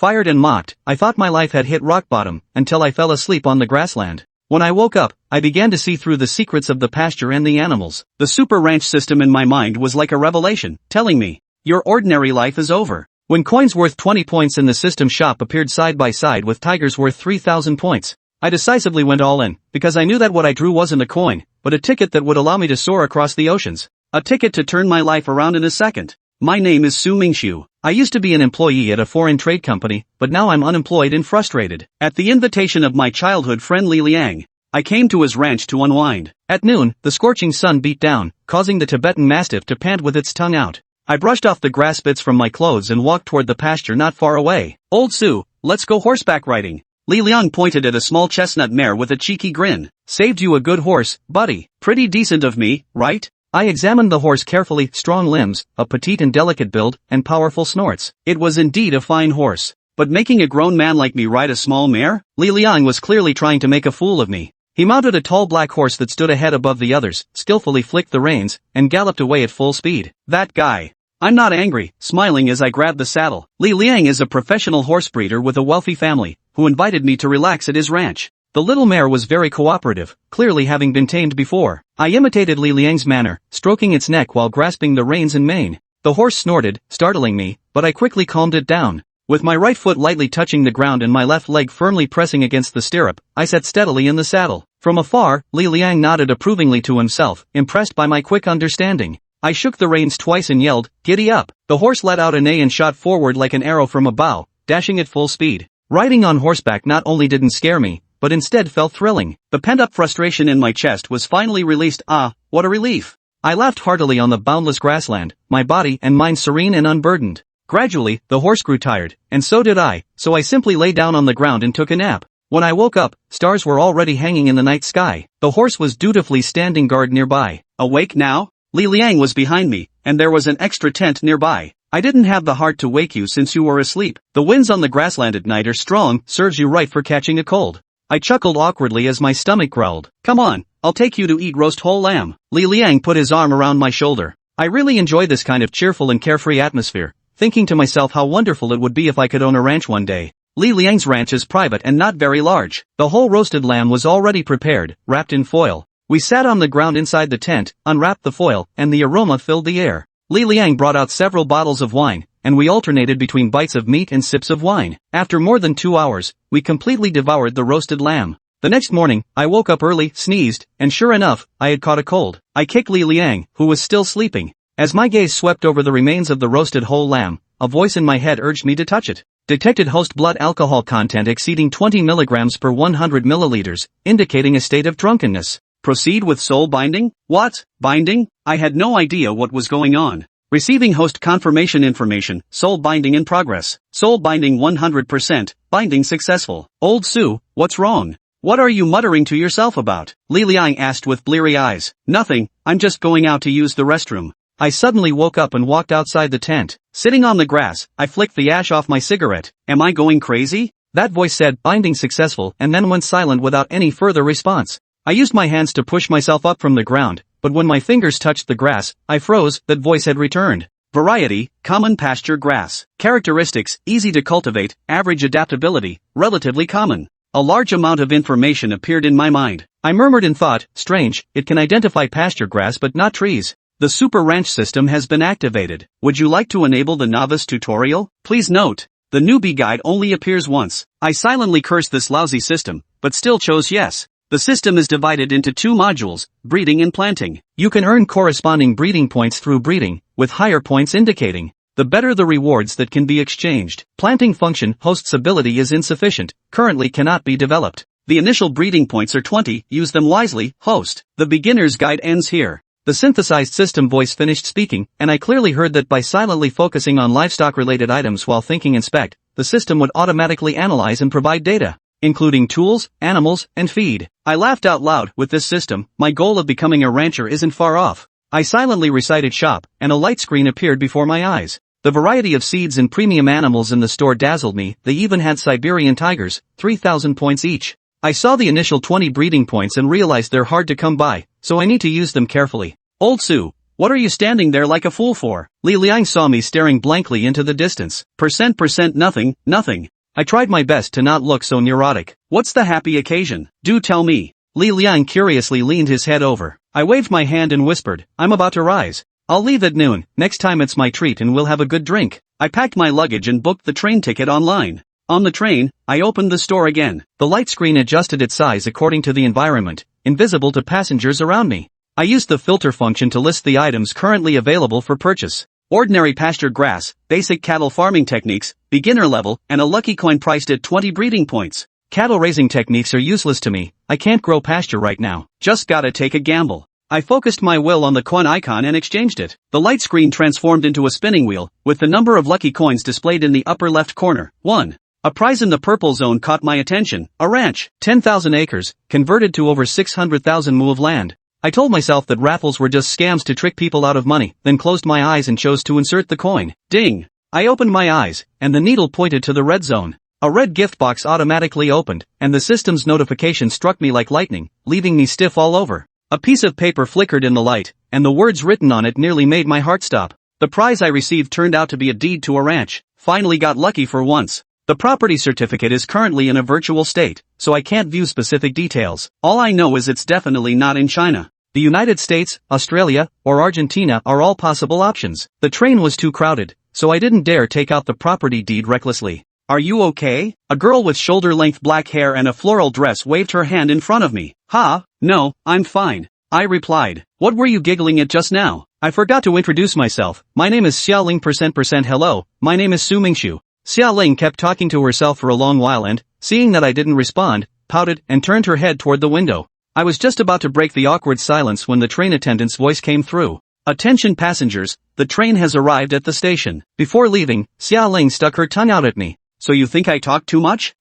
Inspired and mocked, I thought my life had hit rock bottom, until I fell asleep on the grassland. When I woke up, I began to see through the secrets of the pasture and the animals. The super ranch system in my mind was like a revelation, telling me, your ordinary life is over. When coins worth 20 points in the system shop appeared side by side with tigers worth 3,000 points, I decisively went all in, because I knew that what I drew wasn't a coin, but a ticket that would allow me to soar across the oceans. A ticket to turn my life around in a second. My name is Mingxu. I used to be an employee at a foreign trade company, but now I'm unemployed and frustrated. At the invitation of my childhood friend Li Liang, I came to his ranch to unwind. At noon, the scorching sun beat down, causing the Tibetan Mastiff to pant with its tongue out. I brushed off the grass bits from my clothes and walked toward the pasture not far away. Old Sue, let's go horseback riding. Li Liang pointed at a small chestnut mare with a cheeky grin. Saved you a good horse, buddy. Pretty decent of me, right? I examined the horse carefully. Strong limbs, a petite and delicate build, and powerful snorts. It was indeed a fine horse. But making a grown man like me ride a small mare? Li Liang was clearly trying to make a fool of me. He mounted a tall black horse that stood ahead above the others, skillfully flicked the reins, and galloped away at full speed. That guy. I'm not angry, smiling as I grabbed the saddle. Li Liang is a professional horse breeder with a wealthy family, who invited me to relax at his ranch. The little mare was very cooperative, clearly having been tamed before. I imitated Li Liang's manner, stroking its neck while grasping the reins and mane. The horse snorted, startling me, but I quickly calmed it down. With my right foot lightly touching the ground and my left leg firmly pressing against the stirrup, I sat steadily in the saddle. From afar, Li Liang nodded approvingly to himself, impressed by my quick understanding. I shook the reins twice and yelled, "Giddy up!" The horse let out a neigh and shot forward like an arrow from a bow, dashing at full speed. Riding on horseback not only didn't scare me, but instead felt thrilling. The pent-up frustration in my chest was finally released. Ah, what a relief! I laughed heartily on the boundless grassland, my body and mind serene and unburdened. Gradually, the horse grew tired, and so did I, so I simply lay down on the ground and took a nap. When I woke up, stars were already hanging in the night sky. The horse was dutifully standing guard nearby. Awake now? Li Liang was behind me, and there was an extra tent nearby. I didn't have the heart to wake you since you were asleep. The winds on the grassland at night are strong, serves you right for catching a cold. I chuckled awkwardly as my stomach growled. Come on, I'll take you to eat roast whole lamb. Li Liang put his arm around my shoulder. I really enjoy this kind of cheerful and carefree atmosphere, thinking to myself how wonderful it would be if I could own a ranch one day. Li Liang's ranch is private and not very large. The whole roasted lamb was already prepared, wrapped in foil. We sat on the ground inside the tent, unwrapped the foil, and the aroma filled the air. Li Liang brought out several bottles of wine, and we alternated between bites of meat and sips of wine. After more than 2 hours, we completely devoured the roasted lamb. The next morning, I woke up early, sneezed, and sure enough, I had caught a cold. I kicked Li Liang, who was still sleeping. As my gaze swept over the remains of the roasted whole lamb, a voice in my head urged me to touch it. Detected host blood alcohol content exceeding 20 milligrams per 100 milliliters, indicating a state of drunkenness. Proceed with soul binding? What? Binding? I had no idea what was going on. Receiving host confirmation information, soul binding in progress. Soul binding 100%, binding successful. Old Sue, what's wrong? What are you muttering to yourself about? Li Liang asked with bleary eyes. Nothing, I'm just going out to use the restroom. I suddenly woke up and walked outside the tent. Sitting on the grass, I flicked the ash off my cigarette. Am I going crazy? That voice said, binding successful, and then went silent without any further response. I used my hands to push myself up from the ground, but when my fingers touched the grass, I froze. That voice had returned. Variety, common pasture grass. Characteristics, easy to cultivate, average adaptability, relatively common. A large amount of information appeared in my mind. I murmured in thought, strange, it can identify pasture grass but not trees. The Super Ranch system has been activated. Would you like to enable the novice tutorial? Please note, the newbie guide only appears once. I silently cursed this lousy system, but still chose yes. The system is divided into 2 modules, breeding and planting. You can earn corresponding breeding points through breeding, with higher points indicating the better the rewards that can be exchanged. Planting function, host's ability is insufficient, currently cannot be developed. The initial breeding points are 20, use them wisely, host. The beginner's guide ends here. The synthesized system voice finished speaking, and I clearly heard that by silently focusing on livestock-related items while thinking inspect, the system would automatically analyze and provide data, including tools, animals, and feed. I laughed out loud. With this system, my goal of becoming a rancher isn't far off. I silently recited shop, and a light screen appeared before my eyes. The variety of seeds and premium animals in the store dazzled me. They even had Siberian tigers, 3,000 points each. I saw the initial 20 breeding points and realized they're hard to come by, so I need to use them carefully. Old Sue, What are you standing there like a fool for? Li Liang saw me staring blankly into the distance. Nothing, nothing. I tried my best to not look so neurotic. What's the happy occasion? Do tell me. Li Liang curiously leaned his head over. I waved my hand and whispered, I'm about to rise. I'll leave at noon, next time it's my treat and we'll have a good drink. I packed my luggage and booked the train ticket online. On the train, I opened the store again. The light screen adjusted its size according to the environment, invisible to passengers around me. I used the filter function to list the items currently available for purchase. Ordinary pasture grass, basic cattle farming techniques, beginner level, and a lucky coin priced at 20 breeding points. Cattle raising techniques are useless to me, I can't grow pasture right now. Just gotta take a gamble. I focused my will on the coin icon and exchanged it. The light screen transformed into a spinning wheel, with the number of lucky coins displayed in the upper left corner. 1. A prize in the purple zone caught my attention. A ranch, 10,000 acres, converted to over 600,000 mu of land. I told myself that raffles were just scams to trick people out of money, then closed my eyes and chose to insert the coin. Ding! I opened my eyes, and the needle pointed to the red zone. A red gift box automatically opened, and the system's notification struck me like lightning, leaving me stiff all over. A piece of paper flickered in the light, and the words written on it nearly made my heart stop. The prize I received turned out to be a deed to a ranch. Finally got lucky for once. The property certificate is currently in a virtual state, so I can't view specific details. All I know is it's definitely not in China. The United States, Australia, or Argentina are all possible options. The train was too crowded, so I didn't dare take out the property deed recklessly. Are you okay? A girl with shoulder-length black hair and a floral dress waved her hand in front of me. No, I'm fine. I replied. What were you giggling at just now? I forgot to introduce myself. My name is Xiaoling %%. Hello, my name is Su Mingxu. Xiaoling kept talking to herself for a long while and, seeing that I didn't respond, pouted and turned her head toward the window. I was just about to break the awkward silence when the train attendant's voice came through. Attention passengers, the train has arrived at the station. Before leaving, Xiaoling stuck her tongue out at me. So you think I talk too much?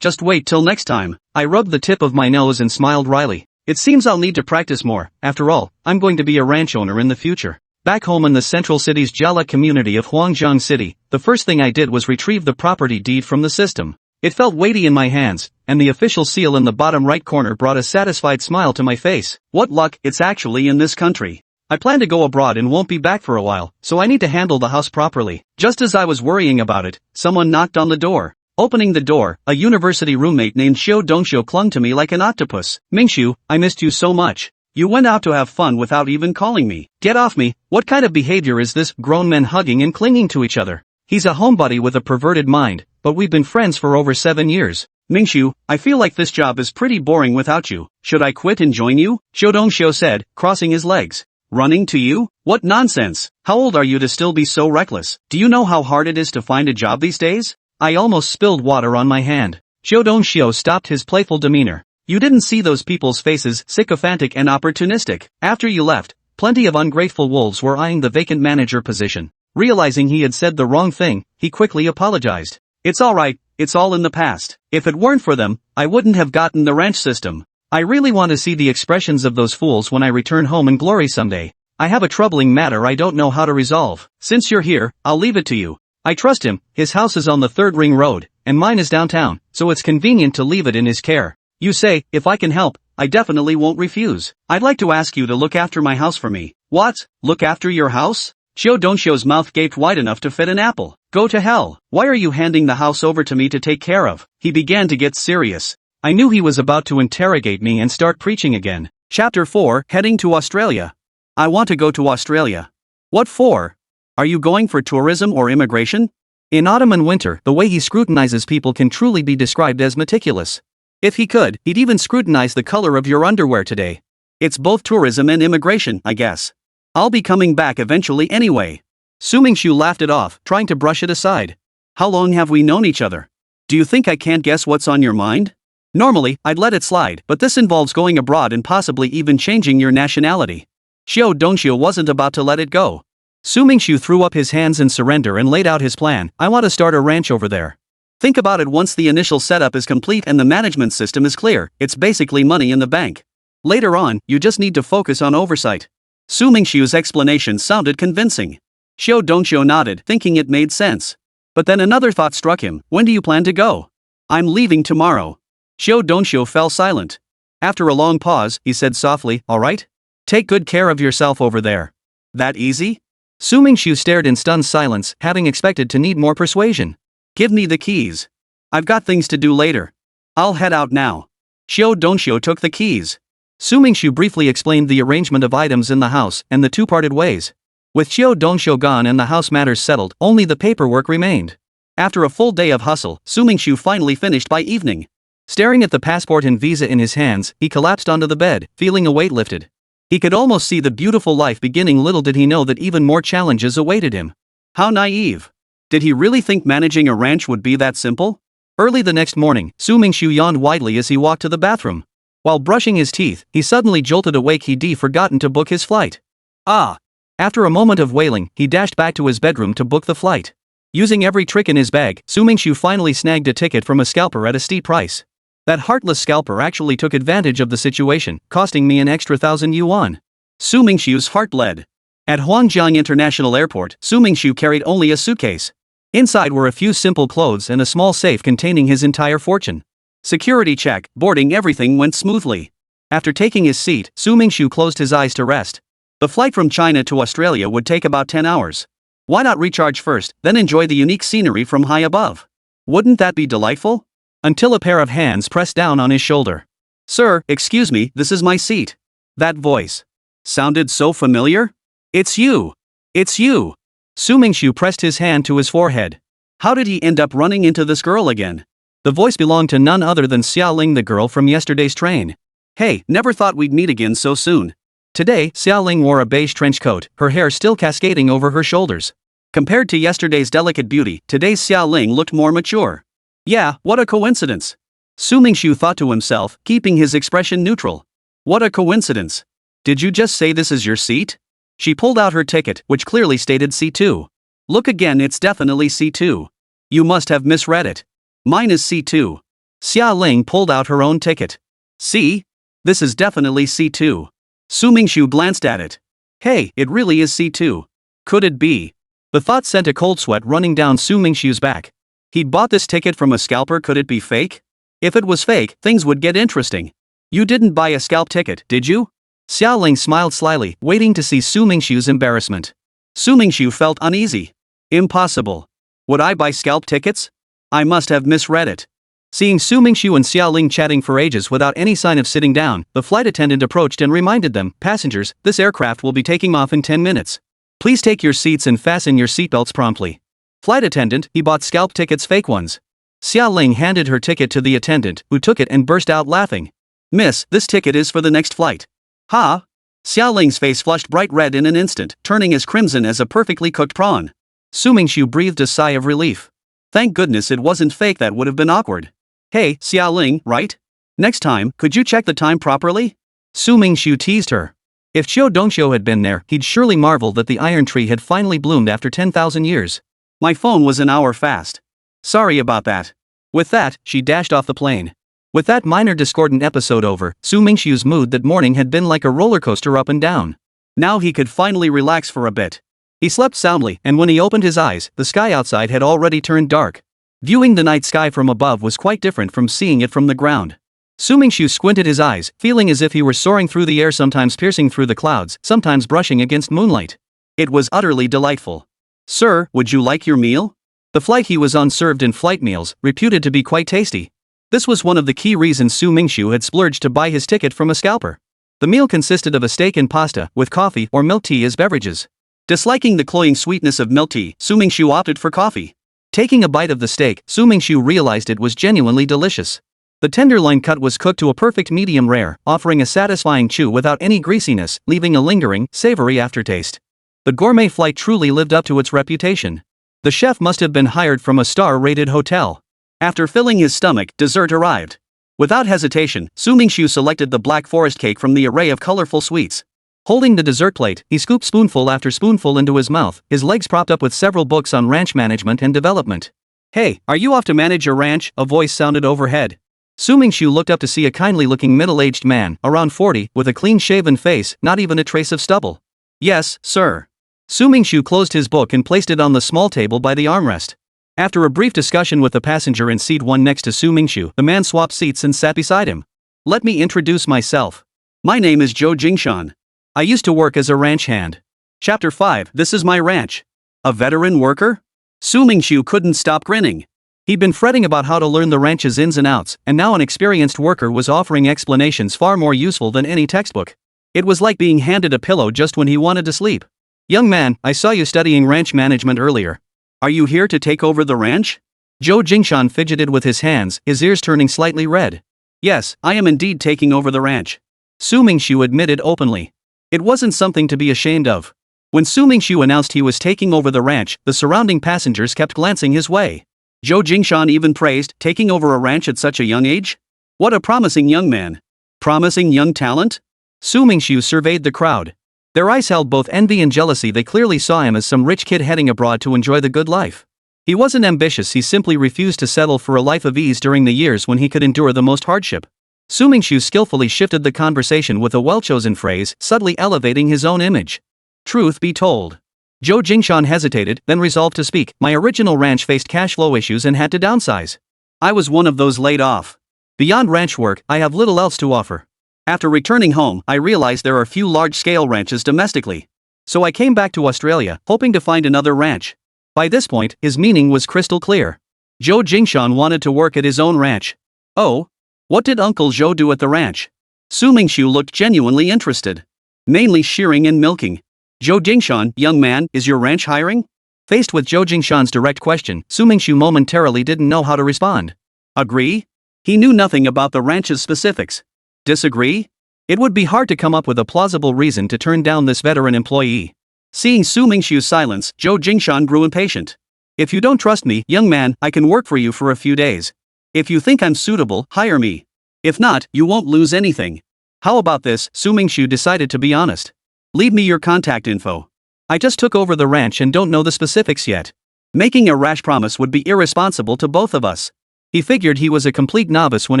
Just wait till next time. I rubbed the tip of my nose and smiled wryly. It seems I'll need to practice more. After all, I'm going to be a ranch owner in the future. Back home in the central city's Jiala community of Huangjiang City, the first thing I did was retrieve the property deed from the system. It felt weighty in my hands, and the official seal in the bottom right corner brought a satisfied smile to my face. What luck, it's actually in this country. I plan to go abroad and won't be back for a while, so I need to handle the house properly. Just as I was worrying about it, someone knocked on the door. Opening the door, a university roommate named Xiao Dongxiu clung to me like an octopus. Mingxu, I missed you so much. You went out to have fun without even calling me. Get off me, what kind of behavior is this? Grown men hugging and clinging to each other. He's a homebody with a perverted mind, but we've been friends for over 7 years. Mingxu, I feel like this job is pretty boring without you. Should I quit and join you? Xiao Dongxiu said, crossing his legs. Running to you? What nonsense. How old are you to still be so reckless? Do you know how hard it is to find a job these days? I almost spilled water on my hand. Xiao Dongxiu stopped his playful demeanor. You didn't see those people's faces, sycophantic and opportunistic. After you left, plenty of ungrateful wolves were eyeing the vacant manager position. Realizing he had said the wrong thing, he quickly apologized. It's alright, it's all in the past. If it weren't for them, I wouldn't have gotten the ranch system. I really want to see the expressions of those fools when I return home in glory someday. I have a troubling matter I don't know how to resolve. Since you're here, I'll leave it to you. I trust him, his house is on the 3rd Ring Road, and mine is downtown, so it's convenient to leave it in his care. You say, if I can help, I definitely won't refuse. I'd like to ask you to look after my house for me. What? Look after your house? Xiao Dongxiu's mouth gaped wide enough to fit an apple. Go to hell. Why are you handing the house over to me to take care of? He began to get serious. I knew he was about to interrogate me and start preaching again. Chapter 4, Heading to Australia. I want to go to Australia. What for? Are you going for tourism or immigration? In autumn and winter, the way he scrutinizes people can truly be described as meticulous. If he could, he'd even scrutinize the color of your underwear today. It's both tourism and immigration, I guess. I'll be coming back eventually anyway. Su Mingxu laughed it off, trying to brush it aside. How long have we known each other? Do you think I can't guess what's on your mind? Normally, I'd let it slide, but this involves going abroad and possibly even changing your nationality. Xiao Dongxiu wasn't about to let it go. Su Mingxu threw up his hands in surrender and laid out his plan. I want to start a ranch over there. Think about it, once the initial setup is complete and the management system is clear, it's basically money in the bank. Later on, you just need to focus on oversight. Su Mingxiu's explanation sounded convincing. Xiao Dongxiu nodded, thinking it made sense. But then another thought struck him. When do you plan to go? I'm leaving tomorrow. Xiao Dongxiu fell silent. After a long pause, he said softly, all right? Take good care of yourself over there. That easy? Su Mingxu stared in stunned silence, having expected to need more persuasion. Give me the keys. I've got things to do later. I'll head out now. Xiao Dongxiu took the keys. Su Mingxu briefly explained the arrangement of items in the house, and the two parted ways. With Xiao Dongxiu gone and the house matters settled, only the paperwork remained. After a full day of hustle, Su Mingxu finally finished by evening. Staring at the passport and visa in his hands, he collapsed onto the bed, feeling a weight lifted. He could almost see the beautiful life beginning. Little did he know that even more challenges awaited him. How naive. Did he really think managing a ranch would be that simple? Early the next morning, Su Mingxu yawned widely as he walked to the bathroom. While brushing his teeth, he suddenly jolted awake. He'd forgotten to book his flight. Ah! After a moment of wailing, he dashed back to his bedroom to book the flight. Using every trick in his bag, Su Mingxu finally snagged a ticket from a scalper at a steep price. That heartless scalper actually took advantage of the situation, costing me an extra 1,000 yuan. Su Mingxu's heart bled. At Huangjiang International Airport, Su Mingxu carried only a suitcase. Inside were a few simple clothes and a small safe containing his entire fortune. Security check, boarding, everything went smoothly. After taking his seat, Su Mingxu closed his eyes to rest. The flight from China to Australia would take about 10 hours. Why not recharge first, then enjoy the unique scenery from high above? Wouldn't that be delightful? Until a pair of hands pressed down on his shoulder. Sir, excuse me, this is my seat. That voice sounded so familiar. It's you. It's you. Su Mingxu pressed his hand to his forehead. How did he end up running into this girl again? The voice belonged to none other than Xiaoling, the girl from yesterday's train. Hey, never thought we'd meet again so soon. Today, Xiaoling wore a beige trench coat, her hair still cascading over her shoulders. Compared to yesterday's delicate beauty, today's Xiaoling looked more mature. Yeah, what a coincidence. Su Mingxu thought to himself, keeping his expression neutral. What a coincidence. Did you just say this is your seat? She pulled out her ticket, which clearly stated C2. Look again, it's definitely C2. You must have misread it. Mine is C2. Xia Ling pulled out her own ticket. See? This is definitely C2. Su Mingxu glanced at it. Hey, it really is C2. Could it be? The thought sent a cold sweat running down Su Mingxu's back. He'd bought this ticket from a scalper. Could it be fake? If it was fake, things would get interesting. You didn't buy a scalp ticket, did you? Xiaoling smiled slyly, waiting to see Su Mingxu's embarrassment. Su Mingxu felt uneasy. Impossible. Would I buy scalp tickets? I must have misread it. Seeing Su Mingxu and Xiaoling chatting for ages without any sign of sitting down, the flight attendant approached and reminded them, passengers, this aircraft will be taking off in 10 minutes. Please take your seats and fasten your seatbelts promptly. Flight attendant, he bought scalp tickets, fake ones. Xiaoling handed her ticket to the attendant, who took it and burst out laughing. Miss, this ticket is for the next flight. Ha! Xiaoling's face flushed bright red in an instant, turning as crimson as a perfectly cooked prawn. Su Mingxu breathed a sigh of relief. Thank goodness it wasn't fake, that would have been awkward. Hey, Xiaoling, right? Next time, could you check the time properly? Su Mingxu teased her. If Xiao Dongxiu had been there, he'd surely marvel that the iron tree had finally bloomed after 10,000 years. My phone was an hour fast. Sorry about that. With that, she dashed off the plane. With that minor discordant episode over, Su Mingxu's mood that morning had been like a roller coaster up and down. Now he could finally relax for a bit. He slept soundly, and when he opened his eyes, the sky outside had already turned dark. Viewing the night sky from above was quite different from seeing it from the ground. Su Mingxu squinted his eyes, feeling as if he were soaring through the air, sometimes piercing through the clouds, sometimes brushing against moonlight. It was utterly delightful. Sir, would you like your meal? The flight he was on served in-flight meals, reputed to be quite tasty. This was one of the key reasons Su Mingxu had splurged to buy his ticket from a scalper. The meal consisted of a steak and pasta, with coffee or milk tea as beverages. Disliking the cloying sweetness of milk tea, Su Mingxu opted for coffee. Taking a bite of the steak, Su Mingxu realized it was genuinely delicious. The tenderloin cut was cooked to a perfect medium rare, offering a satisfying chew without any greasiness, leaving a lingering, savory aftertaste. The gourmet flight truly lived up to its reputation. The chef must have been hired from a star-rated hotel. After filling his stomach, dessert arrived. Without hesitation, Su Mingxu selected the black forest cake from the array of colorful sweets. Holding the dessert plate, he scooped spoonful after spoonful into his mouth, his legs propped up with several books on ranch management and development. Hey, are you off to manage your ranch? A voice sounded overhead. Su Mingxu looked up to see a kindly-looking middle-aged man, around 40, with a clean-shaven face, not even a trace of stubble. Yes, sir. Su Mingxu closed his book and placed it on the small table by the armrest. After a brief discussion with the passenger in seat 1 next to Su Mingxu, the man swapped seats and sat beside him. Let me introduce myself. My name is Zhou Jingshan. I used to work as a ranch hand. Chapter 5. This is my ranch. A veteran worker? Mingxu couldn't stop grinning. He'd been fretting about how to learn the ranch's ins and outs, and now an experienced worker was offering explanations far more useful than any textbook. It was like being handed a pillow just when he wanted to sleep. Young man, I saw you studying ranch management earlier. Are you here to take over the ranch? Zhou Jingshan fidgeted with his hands, his ears turning slightly red. Yes, I am indeed taking over the ranch. Mingxu admitted openly. It wasn't something to be ashamed of. When Mingxu announced he was taking over the ranch, the surrounding passengers kept glancing his way. Zhou Jingshan even praised taking over a ranch at such a young age? What a promising young man. Promising young talent? Mingxu surveyed the crowd. Their eyes held both envy and jealousy. They clearly saw him as some rich kid heading abroad to enjoy the good life. He wasn't ambitious, he simply refused to settle for a life of ease during the years when he could endure the most hardship. Mingxu skillfully shifted the conversation with a well-chosen phrase, subtly elevating his own image. Truth be told. Zhou Jingshan hesitated, then resolved to speak. My original ranch faced cash flow issues and had to downsize. I was one of those laid off. Beyond ranch work, I have little else to offer. After returning home, I realized there are few large-scale ranches domestically. So I came back to Australia, hoping to find another ranch. By this point, his meaning was crystal clear. Zhou Jingshan wanted to work at his own ranch. Oh? What did Uncle Zhou do at the ranch? Mingxu looked genuinely interested. Mainly shearing and milking. Zhou Jingshan, young man, is your ranch hiring? Faced with Zhou Jingshan's direct question, Mingxu momentarily didn't know how to respond. Agree? He knew nothing about the ranch's specifics. Disagree? It would be hard to come up with a plausible reason to turn down this veteran employee. Seeing Mingxu's silence, Zhou Jingshan grew impatient. If you don't trust me, young man, I can work for you for a few days. If you think I'm suitable, hire me. If not, you won't lose anything. How about this? Mingxu decided to be honest. Leave me your contact info. I just took over the ranch and don't know the specifics yet. Making a rash promise would be irresponsible to both of us. He figured he was a complete novice when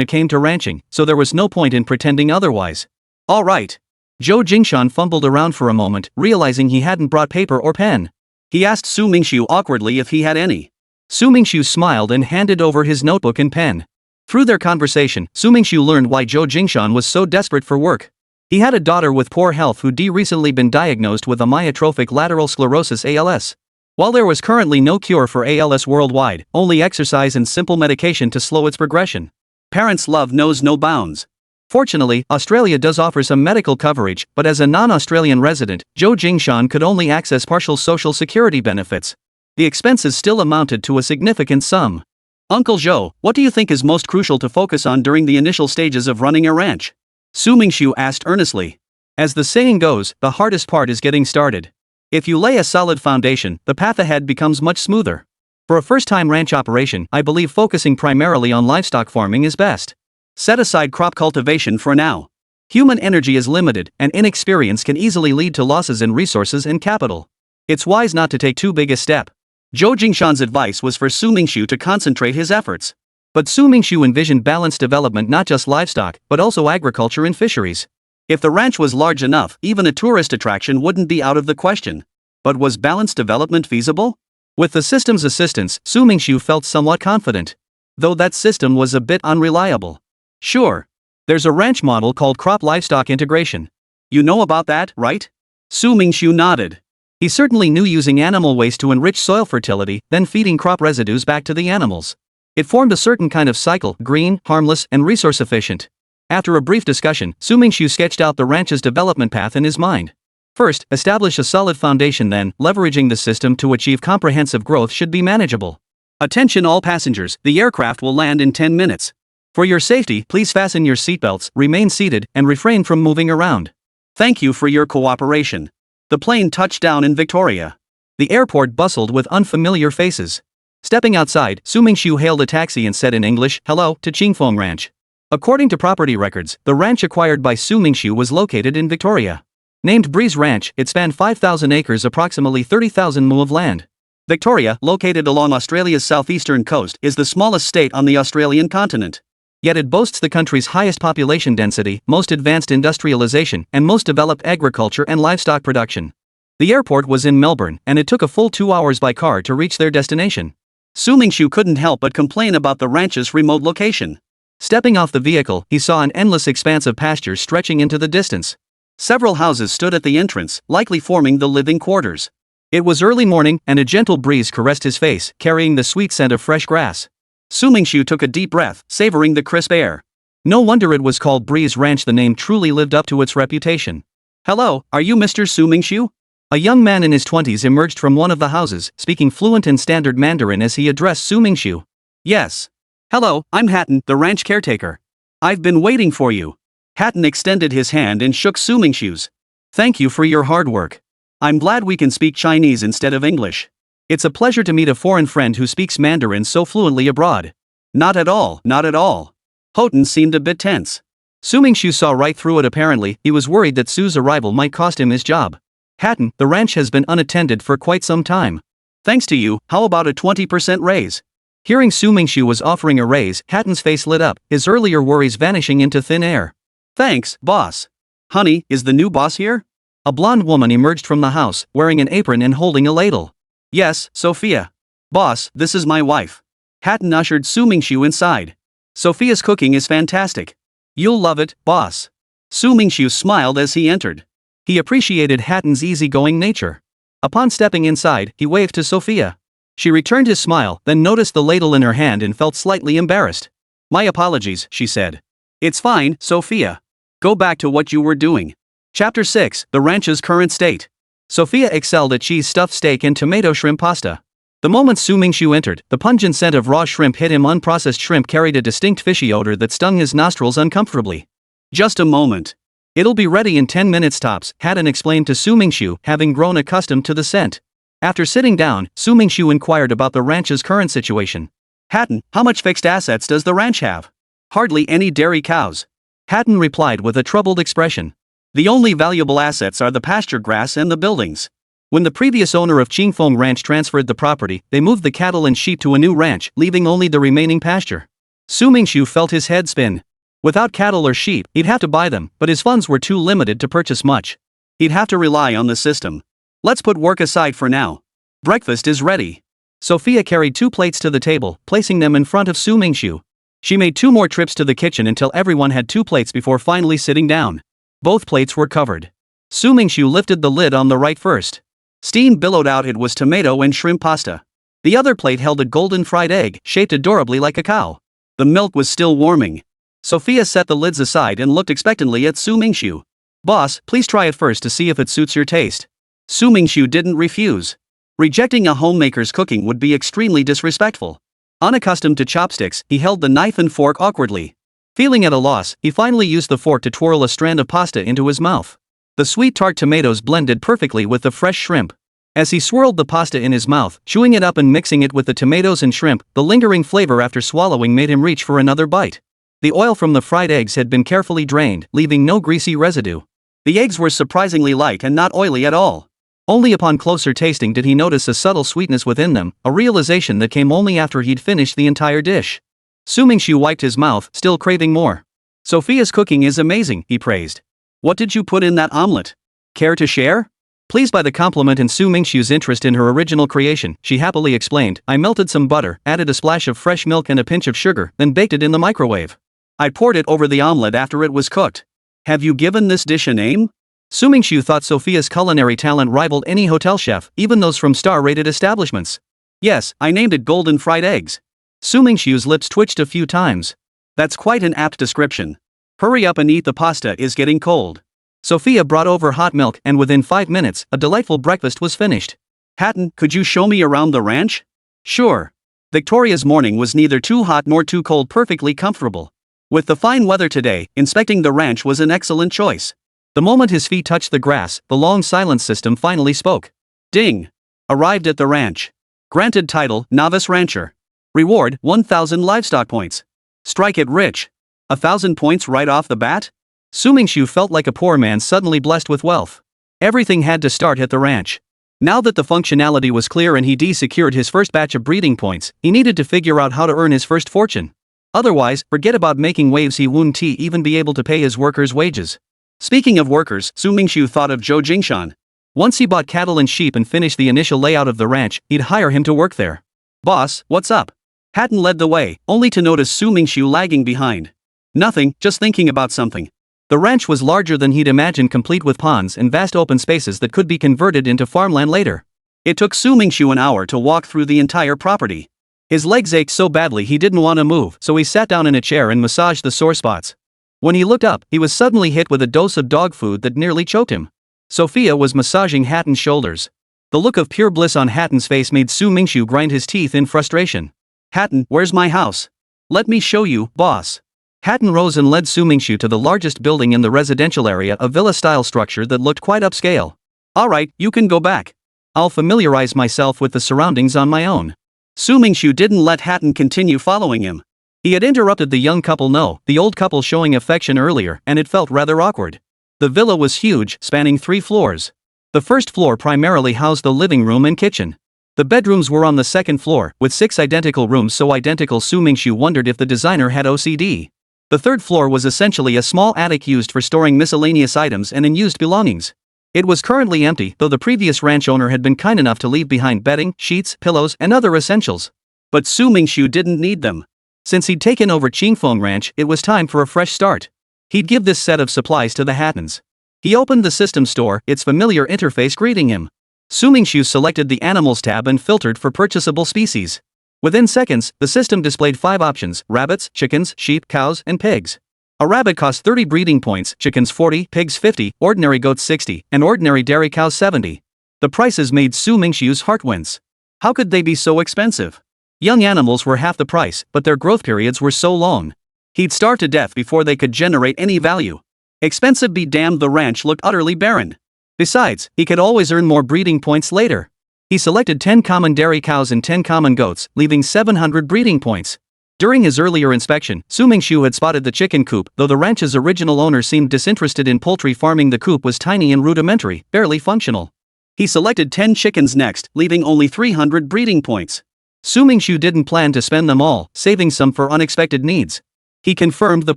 it came to ranching, so there was no point in pretending otherwise. All right. Zhou Jingshan fumbled around for a moment, realizing he hadn't brought paper or pen. He asked Mingxu awkwardly if he had any. Mingxu smiled and handed over his notebook and pen. Through their conversation, Mingxu learned why Zhou Jingshan was so desperate for work. He had a daughter with poor health who'd recently been diagnosed with amyotrophic lateral sclerosis (ALS). While there was currently no cure for ALS worldwide, only exercise and simple medication to slow its progression. Parents' love knows no bounds. Fortunately, Australia does offer some medical coverage, but as a non-Australian resident, Zhou Jingshan could only access partial social security benefits. The expenses still amounted to a significant sum. Uncle Zhou, what do you think is most crucial to focus on during the initial stages of running a ranch? Mingxu asked earnestly. As the saying goes, the hardest part is getting started. If you lay a solid foundation, the path ahead becomes much smoother. For a first-time ranch operation, I believe focusing primarily on livestock farming is best. Set aside crop cultivation for now. Human energy is limited, and inexperience can easily lead to losses in resources and capital. It's wise not to take too big a step. Zhou Jingshan's advice was for Mingxu to concentrate his efforts. But Mingxu envisioned balanced development, not just livestock, but also agriculture and fisheries. If the ranch was large enough, even a tourist attraction wouldn't be out of the question. But was balanced development feasible? With the system's assistance, Mingxu felt somewhat confident. Though that system was a bit unreliable. Sure. There's a ranch model called crop livestock integration. You know about that, right? Mingxu nodded. He certainly knew using animal waste to enrich soil fertility, then feeding crop residues back to the animals. It formed a certain kind of cycle, green, harmless, and resource efficient. After a brief discussion, Mingxu sketched out the ranch's development path in his mind. First, establish a solid foundation, then, leveraging the system to achieve comprehensive growth should be manageable. Attention all passengers, the aircraft will land in 10 minutes. For your safety, please fasten your seatbelts, remain seated, and refrain from moving around. Thank you for your cooperation. The plane touched down in Victoria. The airport bustled with unfamiliar faces. Stepping outside, Mingxu hailed a taxi and said in English, "Hello," to Qingfeng Ranch. According to property records, the ranch acquired by Mingxu was located in Victoria. Named Breeze Ranch, it spanned 5,000 acres, approximately 30,000 mu of land. Victoria, located along Australia's southeastern coast, is the smallest state on the Australian continent. Yet it boasts the country's highest population density, most advanced industrialization, and most developed agriculture and livestock production. The airport was in Melbourne, and it took a full 2 hours by car to reach their destination. Mingxu couldn't help but complain about the ranch's remote location. Stepping off the vehicle, he saw an endless expanse of pastures stretching into the distance. Several houses stood at the entrance, likely forming the living quarters. It was early morning, and a gentle breeze caressed his face, carrying the sweet scent of fresh grass. Mingxu took a deep breath, savoring the crisp air. No wonder it was called Breeze Ranch. The name truly lived up to its reputation. "Hello, are you Mr. Mingxu?" A young man in his 20s emerged from one of the houses, speaking fluent in standard Mandarin as he addressed Mingxu. "Yes. Hello, I'm Hatton, the ranch caretaker. I've been waiting for you." Hatton extended his hand and shook Mingxu's. "Thank you for your hard work. I'm glad we can speak Chinese instead of English. It's a pleasure to meet a foreign friend who speaks Mandarin so fluently abroad." "Not at all, not at all." Houghton seemed a bit tense. Mingxu saw right through it. Apparently, he was worried that Su's arrival might cost him his job. "Hatton, the ranch has been unattended for quite some time. Thanks to you, how about a 20% raise?" Hearing Mingxu was offering a raise, Hatton's face lit up, his earlier worries vanishing into thin air. "Thanks, boss. Honey, is the new boss here?" A blonde woman emerged from the house, wearing an apron and holding a ladle. "Yes, Sophia. Boss, this is my wife." Hatton ushered Mingxu inside. "Sophia's cooking is fantastic. You'll love it, boss." Mingxu smiled as he entered. He appreciated Hatton's easygoing nature. Upon stepping inside, he waved to Sophia. She returned his smile, then noticed the ladle in her hand and felt slightly embarrassed. "My apologies," she said. "It's fine, Sophia. Go back to what you were doing." Chapter 6, The Ranch's Current State. Sophia excelled at cheese stuffed steak and tomato shrimp pasta. The moment Mingxu entered, the pungent scent of raw shrimp hit him. Unprocessed shrimp carried a distinct fishy odor that stung his nostrils uncomfortably. "Just a moment. It'll be ready in 10 minutes tops," Hatton explained to Mingxu, having grown accustomed to the scent. After sitting down, Mingxu inquired about the ranch's current situation. "Hatton, how much fixed assets does the ranch have?" "Hardly any dairy cows." Hatton replied with a troubled expression. "The only valuable assets are the pasture grass and the buildings. When the previous owner of Qingfeng Ranch transferred the property, they moved the cattle and sheep to a new ranch, leaving only the remaining pasture." Mingxu felt his head spin. Without cattle or sheep, he'd have to buy them, but his funds were too limited to purchase much. He'd have to rely on the system. "Let's put work aside for now. Breakfast is ready." Sophia carried 2 plates to the table, placing them in front of Mingxu. She made 2 more trips to the kitchen until everyone had 2 plates before finally sitting down. Both plates were covered. Mingxu lifted the lid on the right first. Steam billowed out. It was tomato and shrimp pasta. The other plate held a golden fried egg, shaped adorably like a cow. The milk was still warming. Sophia set the lids aside and looked expectantly at Mingxu. "Boss, please try it first to see if it suits your taste." Mingxu didn't refuse. Rejecting a homemaker's cooking would be extremely disrespectful. Unaccustomed to chopsticks, he held the knife and fork awkwardly. Feeling at a loss, he finally used the fork to twirl a strand of pasta into his mouth. The sweet tart tomatoes blended perfectly with the fresh shrimp. As he swirled the pasta in his mouth, chewing it up and mixing it with the tomatoes and shrimp, the lingering flavor after swallowing made him reach for another bite. The oil from the fried eggs had been carefully drained, leaving no greasy residue. The eggs were surprisingly light and not oily at all. Only upon closer tasting did he notice a subtle sweetness within them, a realization that came only after he'd finished the entire dish. Mingxu wiped his mouth, still craving more. "Sophia's cooking is amazing," he praised. "What did you put in that omelet? Care to share?" Pleased by the compliment and Mingxu's interest in her original creation, she happily explained, "I melted some butter, added a splash of fresh milk and a pinch of sugar, then baked it in the microwave. I poured it over the omelet after it was cooked." "Have you given this dish a name?" Mingxu thought Sophia's culinary talent rivaled any hotel chef, even those from star-rated establishments. "Yes, I named it Golden Fried Eggs." Mingxu's lips twitched a few times. "That's quite an apt description. Hurry up and eat, the pasta is getting cold." Sophia brought over hot milk, and within 5 minutes, a delightful breakfast was finished. "Hatton, could you show me around the ranch?" "Sure." Victoria's morning was neither too hot nor too cold, perfectly comfortable. With the fine weather today, inspecting the ranch was an excellent choice. The moment his feet touched the grass, the long silence system finally spoke. Ding! Arrived at the ranch. Granted title, Novice Rancher. Reward, 1,000 livestock points. Strike it rich. 1,000 points right off the bat? Mingxu felt like a poor man suddenly blessed with wealth. Everything had to start at the ranch. Now that the functionality was clear and he secured his first batch of breeding points, he needed to figure out how to earn his first fortune. Otherwise, forget about making waves, he wouldn't even be able to pay his workers' wages. Speaking of workers, Mingxu thought of Zhou Jingshan. Once he bought cattle and sheep and finished the initial layout of the ranch, he'd hire him to work there. "Boss, what's up?" Hatton led the way, only to notice Mingxu lagging behind. "Nothing, just thinking about something." The ranch was larger than he'd imagined, complete with ponds and vast open spaces that could be converted into farmland later. It took Su Mingxu an hour to walk through the entire property. His legs ached so badly he didn't want to move, so he sat down in a chair and massaged the sore spots. When he looked up, he was suddenly hit with a dose of dog food that nearly choked him. Sophia was massaging Hatton's shoulders. The look of pure bliss on Hatton's face made Su Mingxu grind his teeth in frustration. "Hatton, where's my house? Let me show you, boss." Hatton rose and led Su Mingxu to the largest building in the residential area, a villa-style structure that looked quite upscale. "Alright, you can go back. I'll familiarize myself with the surroundings on my own." Su Mingxu didn't let Hatton continue following him. He had interrupted the young couple, the old couple showing affection earlier, and it felt rather awkward. The villa was huge, spanning 3 floors. The first floor primarily housed the living room and kitchen. The bedrooms were on the second floor, with 6 identical rooms, so identical Su Mingxu wondered if the designer had OCD. The third floor was essentially a small attic used for storing miscellaneous items and unused belongings. It was currently empty, though the previous ranch owner had been kind enough to leave behind bedding, sheets, pillows, and other essentials. But Su Mingxu didn't need them. Since he'd taken over Qingfeng Ranch, it was time for a fresh start. He'd give this set of supplies to the Hattons. He opened the system store, its familiar interface greeting him. Su Mingxu selected the Animals tab and filtered for purchasable species. Within seconds, the system displayed 5 options: rabbits, chickens, sheep, cows, and pigs. A rabbit cost 30 breeding points, chickens 40, pigs 50, ordinary goats 60, and ordinary dairy cows 70. The prices made Su Mingxiu's heart wince. How could they be so expensive? Young animals were half the price, but their growth periods were so long. He'd starve to death before they could generate any value. Expensive be damned, the ranch looked utterly barren. Besides, he could always earn more breeding points later. He selected 10 common dairy cows and 10 common goats, leaving 700 breeding points. During his earlier inspection, Su Mingxu had spotted the chicken coop. Though the ranch's original owner seemed disinterested in poultry farming, the coop was tiny and rudimentary, barely functional. He selected 10 chickens next, leaving only 300 breeding points. Su Mingxu didn't plan to spend them all, saving some for unexpected needs. He confirmed the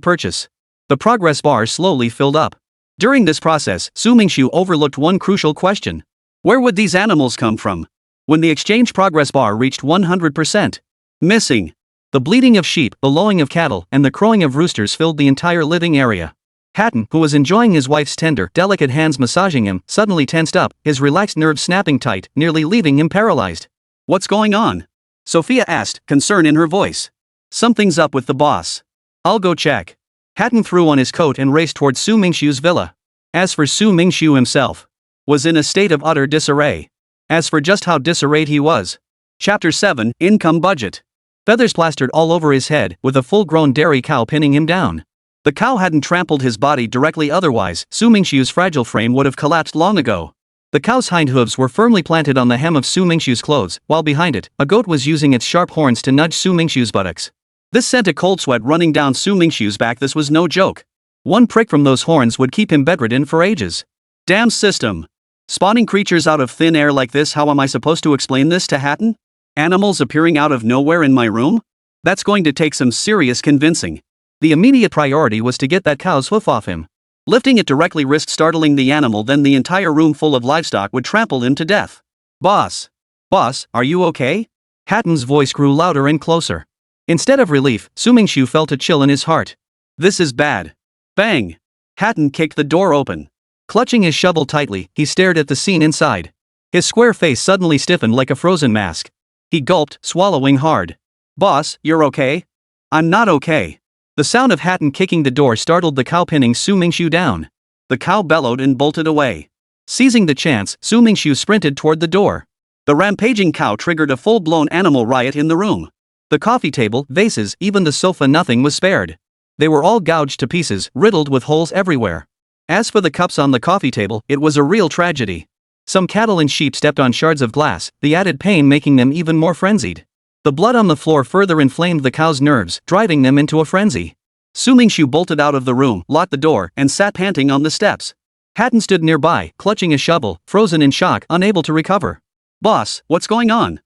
purchase. The progress bar slowly filled up. During this process, Su Mingxu overlooked one crucial question. Where would these animals come from? When the exchange progress bar reached 100%. Missing. The bleating of sheep, the lowing of cattle, and the crowing of roosters filled the entire living area. Hatton, who was enjoying his wife's tender, delicate hands massaging him, suddenly tensed up, his relaxed nerves snapping tight, nearly leaving him paralyzed. "What's going on?" Sophia asked, concern in her voice. "Something's up with the boss. I'll go check." Hatton threw on his coat and raced toward Su Mingxiu's villa. As for Su Mingxiu himself, was in a state of utter disarray. As for just how disarrayed he was. Chapter 7, Income Budget. Feathers plastered all over his head, with a full-grown dairy cow pinning him down. The cow hadn't trampled his body directly, otherwise Su Mingxiu's fragile frame would have collapsed long ago. The cow's hind hooves were firmly planted on the hem of Su Mingxiu's clothes, while behind it, a goat was using its sharp horns to nudge Su Mingxiu's buttocks. This sent a cold sweat running down Su Mingxiu's back. This was no joke. One prick from those horns would keep him bedridden for ages. Damn system. Spawning creatures out of thin air like this. How am I supposed to explain this to Hatton? Animals appearing out of nowhere in my room? That's going to take some serious convincing. The immediate priority was to get that cow's hoof off him. Lifting it directly risked startling the animal, then the entire room full of livestock would trample him to death. Boss, are you okay? Hatton's voice grew louder and closer. Instead of relief, Su Mingxiu felt a chill in his heart. This is bad. Bang! Hatton kicked the door open. Clutching his shovel tightly, he stared at the scene inside. His square face suddenly stiffened like a frozen mask. He gulped, swallowing hard. Boss, you're okay? I'm not okay. The sound of Hatton kicking the door startled the cow, pinning Su Mingxiu down. The cow bellowed and bolted away. Seizing the chance, Su Mingxiu sprinted toward the door. The rampaging cow triggered a full-blown animal riot in the room. The coffee table, vases, even the sofa, nothing was spared. They were all gouged to pieces, riddled with holes everywhere. As for the cups on the coffee table, it was a real tragedy. Some cattle and sheep stepped on shards of glass, the added pain making them even more frenzied. The blood on the floor further inflamed the cow's nerves, driving them into a frenzy. Su Mingxiu bolted out of the room, locked the door, and sat panting on the steps. Hatton stood nearby, clutching a shovel, frozen in shock, unable to recover. Boss, what's going on?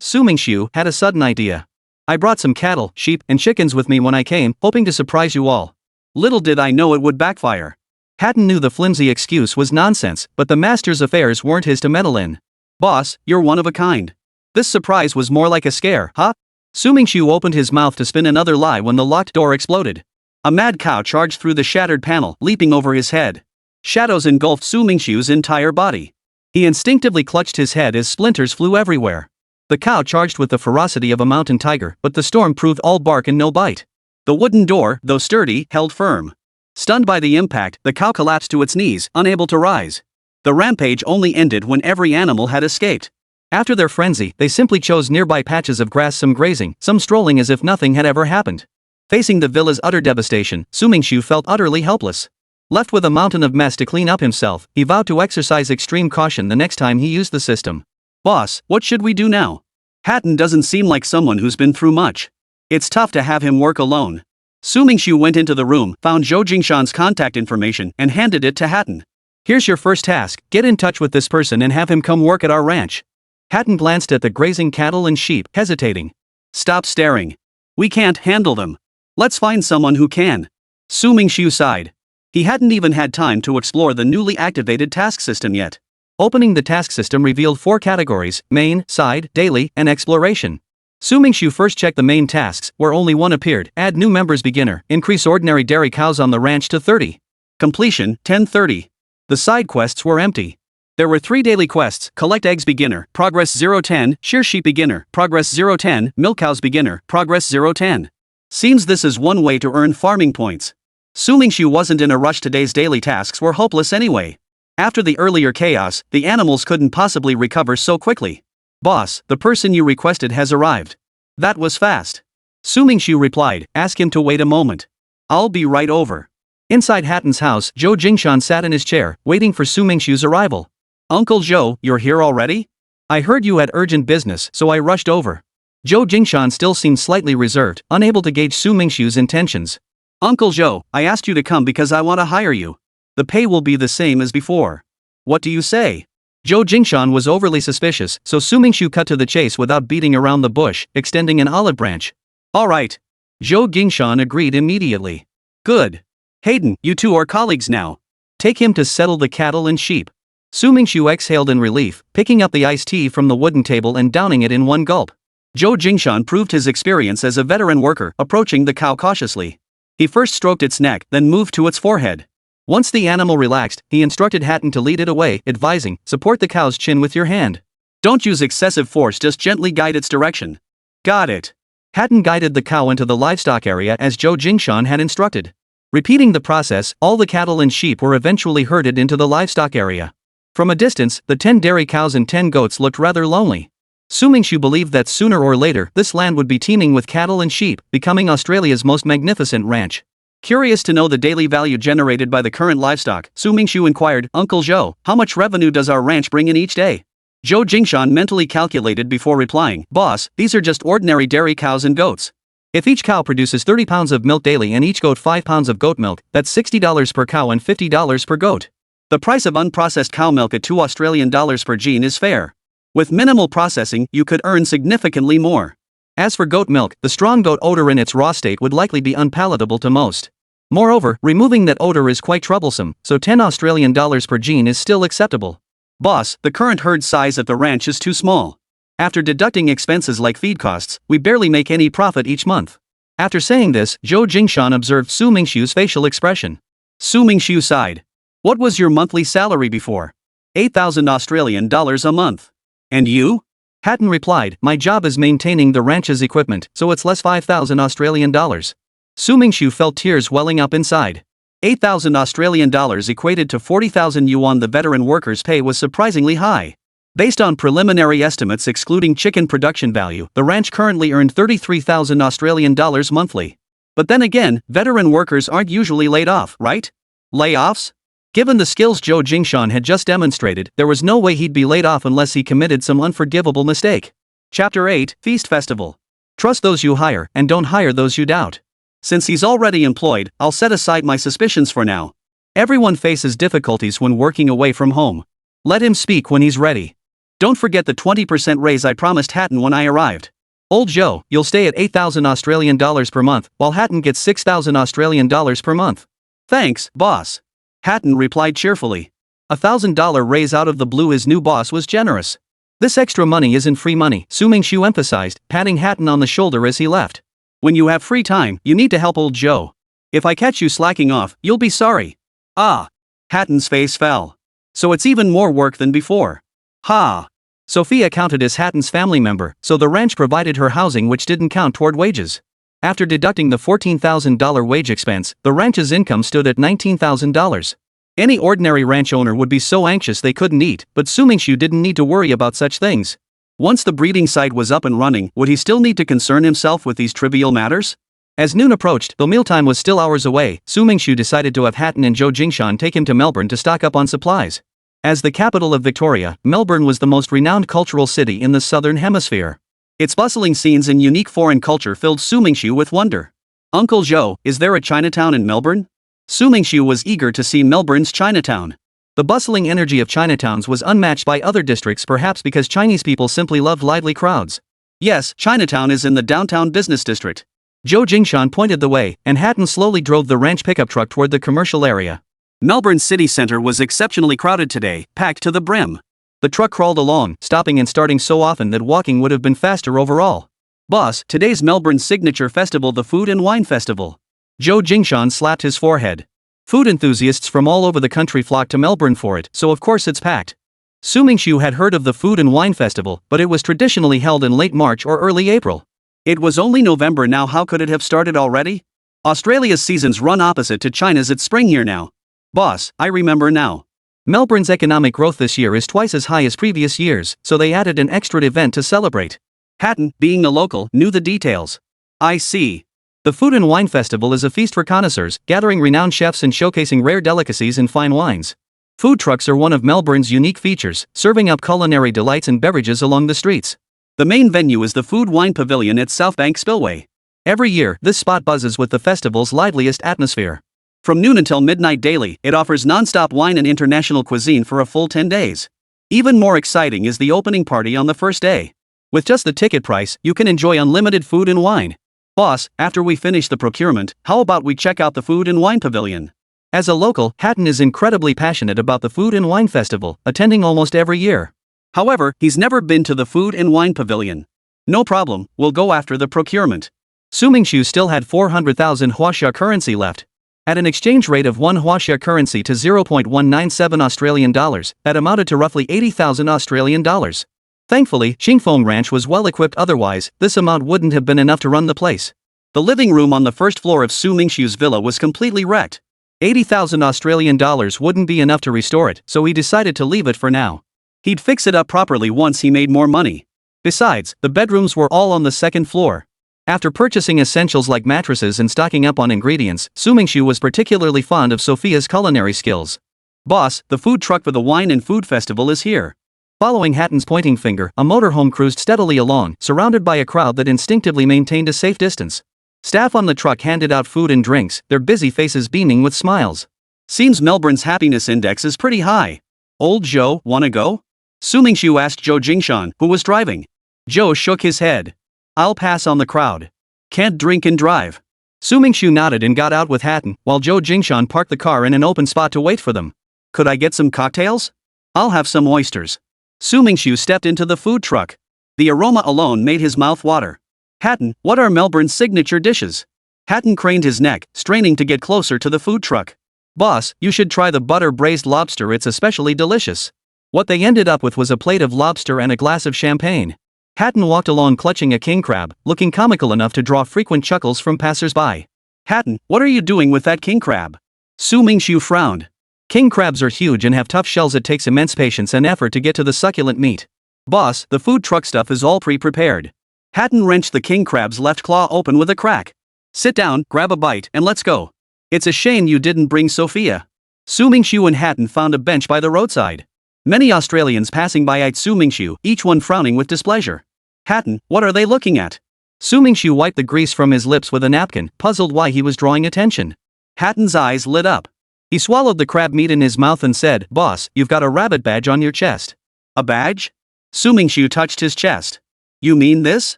Su Mingxiu, had a sudden idea. I brought some cattle, sheep, and chickens with me when I came, hoping to surprise you all. Little did I know it would backfire. Hatton knew the flimsy excuse was nonsense, but the master's affairs weren't his to meddle in. Boss, you're one of a kind. This surprise was more like a scare, huh? Su Mingxiu opened his mouth to spin another lie when the locked door exploded. A mad cow charged through the shattered panel, leaping over his head. Shadows engulfed Su Mingxu's entire body. He instinctively clutched his head as splinters flew everywhere. The cow charged with the ferocity of a mountain tiger, but the storm proved all bark and no bite. The wooden door, though sturdy, held firm. Stunned by the impact, the cow collapsed to its knees, unable to rise. The rampage only ended when every animal had escaped. After their frenzy, they simply chose nearby patches of grass, some grazing, some strolling as if nothing had ever happened. Facing the villa's utter devastation, Su Mingxu felt utterly helpless. Left with a mountain of mess to clean up himself, he vowed to exercise extreme caution the next time he used the system. Boss, what should we do now? Hatton doesn't seem like someone who's been through much. It's tough to have him work alone. Su Mingxu went into the room, found Zhou Jingshan's contact information, and handed it to Hatton. Here's your first task, get in touch with this person and have him come work at our ranch. Hatton glanced at the grazing cattle and sheep, hesitating. Stop staring. We can't handle them. Let's find someone who can. Su Mingxu sighed. He hadn't even had time to explore the newly activated task system yet. Opening the task system revealed 4 categories: main, side, daily, and exploration. Su Mingxu first checked the main tasks, where only one appeared: add new members beginner, increase ordinary dairy cows on the ranch to 30. Completion, 1030. The side quests were empty. There were 3 daily quests: collect eggs beginner, progress 010, shear sheep beginner, progress 010, milk cows beginner, progress 010. Seems this is one way to earn farming points. Su Mingxu wasn't in a rush. Today's daily tasks were hopeless anyway. After the earlier chaos, the animals couldn't possibly recover so quickly. Boss, the person you requested has arrived. That was fast. Su Mingxu replied, ask him to wait a moment. I'll be right over. Inside Hatton's house, Zhou Jingshan sat in his chair, waiting for Su Mingxu's arrival. Uncle Zhou, you're here already? I heard you had urgent business, so I rushed over. Zhou Jingshan still seemed slightly reserved, unable to gauge Su Mingxu's intentions. Uncle Zhou, I asked you to come because I want to hire you. The pay will be the same as before. What do you say? Zhou Jingshan was overly suspicious, so Su Mingxu cut to the chase without beating around the bush, extending an olive branch. All right. Zhou Jingshan agreed immediately. Good. Hayden, you two are colleagues now. Take him to settle the cattle and sheep. Su Mingxu exhaled in relief, picking up the iced tea from the wooden table and downing it in one gulp. Zhou Jingshan proved his experience as a veteran worker, approaching the cow cautiously. He first stroked its neck, then moved to its forehead. Once the animal relaxed, he instructed Hatton to lead it away, advising, support the cow's chin with your hand. Don't use excessive force, just gently guide its direction. Got it. Hatton guided the cow into the livestock area as Zhou Jingshan had instructed. Repeating the process, all the cattle and sheep were eventually herded into the livestock area. From a distance, the 10 dairy cows and 10 goats looked rather lonely. Su Mingxu believed that sooner or later this land would be teeming with cattle and sheep, becoming Australia's most magnificent ranch. Curious to know the daily value generated by the current livestock, Su Mingxu inquired, Uncle Zhou, how much revenue does our ranch bring in each day? Zhou Jingshan mentally calculated before replying, Boss, these are just ordinary dairy cows and goats. If each cow produces 30 pounds of milk daily and each goat 5 pounds of goat milk, that's $60 per cow and $50 per goat. The price of unprocessed cow milk at $2 per gene is fair. With minimal processing, you could earn significantly more. As for goat milk, the strong goat odor in its raw state would likely be unpalatable to most. Moreover, removing that odor is quite troublesome, so $10 per gene is still acceptable. Boss, the current herd size at the ranch is too small. After deducting expenses like feed costs, we barely make any profit each month. After saying this, Zhou Jingshan observed Su Mingxu's facial expression. Su Mingxu sighed. What was your monthly salary before? 8,000 Australian dollars a month. And you? Hatton replied, my job is maintaining the ranch's equipment, so it's less 5,000 Australian dollars. Su Mingxu felt tears welling up inside. 8,000 Australian dollars equated to 40,000 yuan. The veteran worker's pay was surprisingly high. Based on preliminary estimates excluding chicken production value, the ranch currently earned 33,000 Australian dollars monthly. But then again, veteran workers aren't usually laid off, right? Layoffs? Given the skills Zhou Jingshan had just demonstrated, there was no way he'd be laid off unless he committed some unforgivable mistake. Chapter 8, Feast Festival. Trust those you hire, and don't hire those you doubt. Since he's already employed, I'll set aside my suspicions for now. Everyone faces difficulties when working away from home. Let him speak when he's ready. Don't forget the 20% raise I promised Hatton when I arrived. Old Zhou, you'll stay at 8,000 Australian dollars per month, while Hatton gets 6,000 Australian dollars per month. Thanks, boss. Hatton replied cheerfully. $1,000 raise out of the blue. His new boss was generous. This extra money isn't free money, Su Mingxu emphasized, patting Hatton on the shoulder as he left. When you have free time, you need to help old Zhou. If I catch you slacking off, you'll be sorry. Ah. Hatton's face fell. So it's even more work than before. Ha. Sophia counted as Hatton's family member, so the ranch provided her housing which didn't count toward wages. After deducting the $14,000 wage expense, the ranch's income stood at $19,000. Any ordinary ranch owner would be so anxious they couldn't eat, but Su Mingxu didn't need to worry about such things. Once the breeding site was up and running, would he still need to concern himself with these trivial matters? As noon approached, though mealtime was still hours away, Su Mingxu decided to have Hatton and Zhou Jingshan take him to Melbourne to stock up on supplies. As the capital of Victoria, Melbourne was the most renowned cultural city in the southern hemisphere. Its bustling scenes and unique foreign culture filled Su Mingxu with wonder. Uncle Zhou, is there a Chinatown in Melbourne? Su Mingxu was eager to see Melbourne's Chinatown. The bustling energy of Chinatowns was unmatched by other districts, perhaps because Chinese people simply loved lively crowds. Yes, Chinatown is in the downtown business district. Zhou Jingshan pointed the way, and Hatton slowly drove the ranch pickup truck toward the commercial area. Melbourne's city centre was exceptionally crowded today, packed to the brim. The truck crawled along, stopping and starting so often that walking would have been faster overall. Boss, today's Melbourne's signature festival, the Food and Wine Festival. Zhou Jingshan slapped his forehead. Food enthusiasts from all over the country flocked to Melbourne for it, so of course it's packed. Su Mingxu had heard of the Food and Wine Festival, but it was traditionally held in late March or early April. It was only November now. How could it have started already? Australia's seasons run opposite to China's. It's spring here now. Boss, I remember now. Melbourne's economic growth this year is twice as high as previous years, so they added an extra event to celebrate. Hatton, being a local, knew the details. I see. The Food and Wine Festival is a feast for connoisseurs, gathering renowned chefs and showcasing rare delicacies and fine wines. Food trucks are one of Melbourne's unique features, serving up culinary delights and beverages along the streets. The main venue is the Food Wine Pavilion at Southbank Spillway. Every year, this spot buzzes with the festival's liveliest atmosphere. From noon until midnight daily, it offers non-stop wine and international cuisine for a full 10 days. Even more exciting is the opening party on the first day. With just the ticket price, you can enjoy unlimited food and wine. Boss, after we finish the procurement, how about we check out the Food and Wine Pavilion? As a local, Hatton is incredibly passionate about the Food and Wine Festival, attending almost every year. However, he's never been to the Food and Wine Pavilion. No problem, we'll go after the procurement. Su Mingxu still had 400,000 Huaxia currency left. At an exchange rate of 1 Huaxia currency to 0.197 Australian dollars, that amounted to roughly 80,000 Australian dollars. Thankfully, Xingfeng Ranch was well equipped, otherwise, this amount wouldn't have been enough to run the place. The living room on the first floor of Su Mingxu's villa was completely wrecked. 80,000 Australian dollars wouldn't be enough to restore it, so he decided to leave it for now. He'd fix it up properly once he made more money. Besides, the bedrooms were all on the second floor. After purchasing essentials like mattresses and stocking up on ingredients, Su Mingxu was particularly fond of Sophia's culinary skills. Boss, the food truck for the Wine and Food Festival is here. Following Hatton's pointing finger, a motorhome cruised steadily along, surrounded by a crowd that instinctively maintained a safe distance. Staff on the truck handed out food and drinks, their busy faces beaming with smiles. Seems Melbourne's happiness index is pretty high. Old Zhou, wanna go? Su Mingxu asked Zhou Jingshan, who was driving. Zhou shook his head. I'll pass on the crowd. Can't drink and drive. Su Mingxu nodded and got out with Hatton, while Zhou Jingshan parked the car in an open spot to wait for them. Could I get some cocktails? I'll have some oysters. Su Mingxu stepped into the food truck. The aroma alone made his mouth water. Hatton, what are Melbourne's signature dishes? Hatton craned his neck, straining to get closer to the food truck. Boss, you should try the butter braised lobster, it's especially delicious. What they ended up with was a plate of lobster and a glass of champagne. Hatton walked along clutching a king crab, looking comical enough to draw frequent chuckles from passers-by. Hatton, what are you doing with that king crab? Su Mingxu frowned. King crabs are huge and have tough shells. It takes immense patience and effort to get to the succulent meat. Boss, the food truck stuff is all pre-prepared. Hatton wrenched the king crab's left claw open with a crack. Sit down, grab a bite, and let's go. It's a shame you didn't bring Sophia. Su Mingxu and Hatton found a bench by the roadside. Many Australians passing by eyed Su Mingxu, each one frowning with displeasure. Hatton, what are they looking at? Su Mingxu wiped the grease from his lips with a napkin, puzzled why he was drawing attention. Hatton's eyes lit up. He swallowed the crab meat in his mouth and said, Boss, you've got a rabbit badge on your chest. A badge? Su Mingxu touched his chest. You mean this?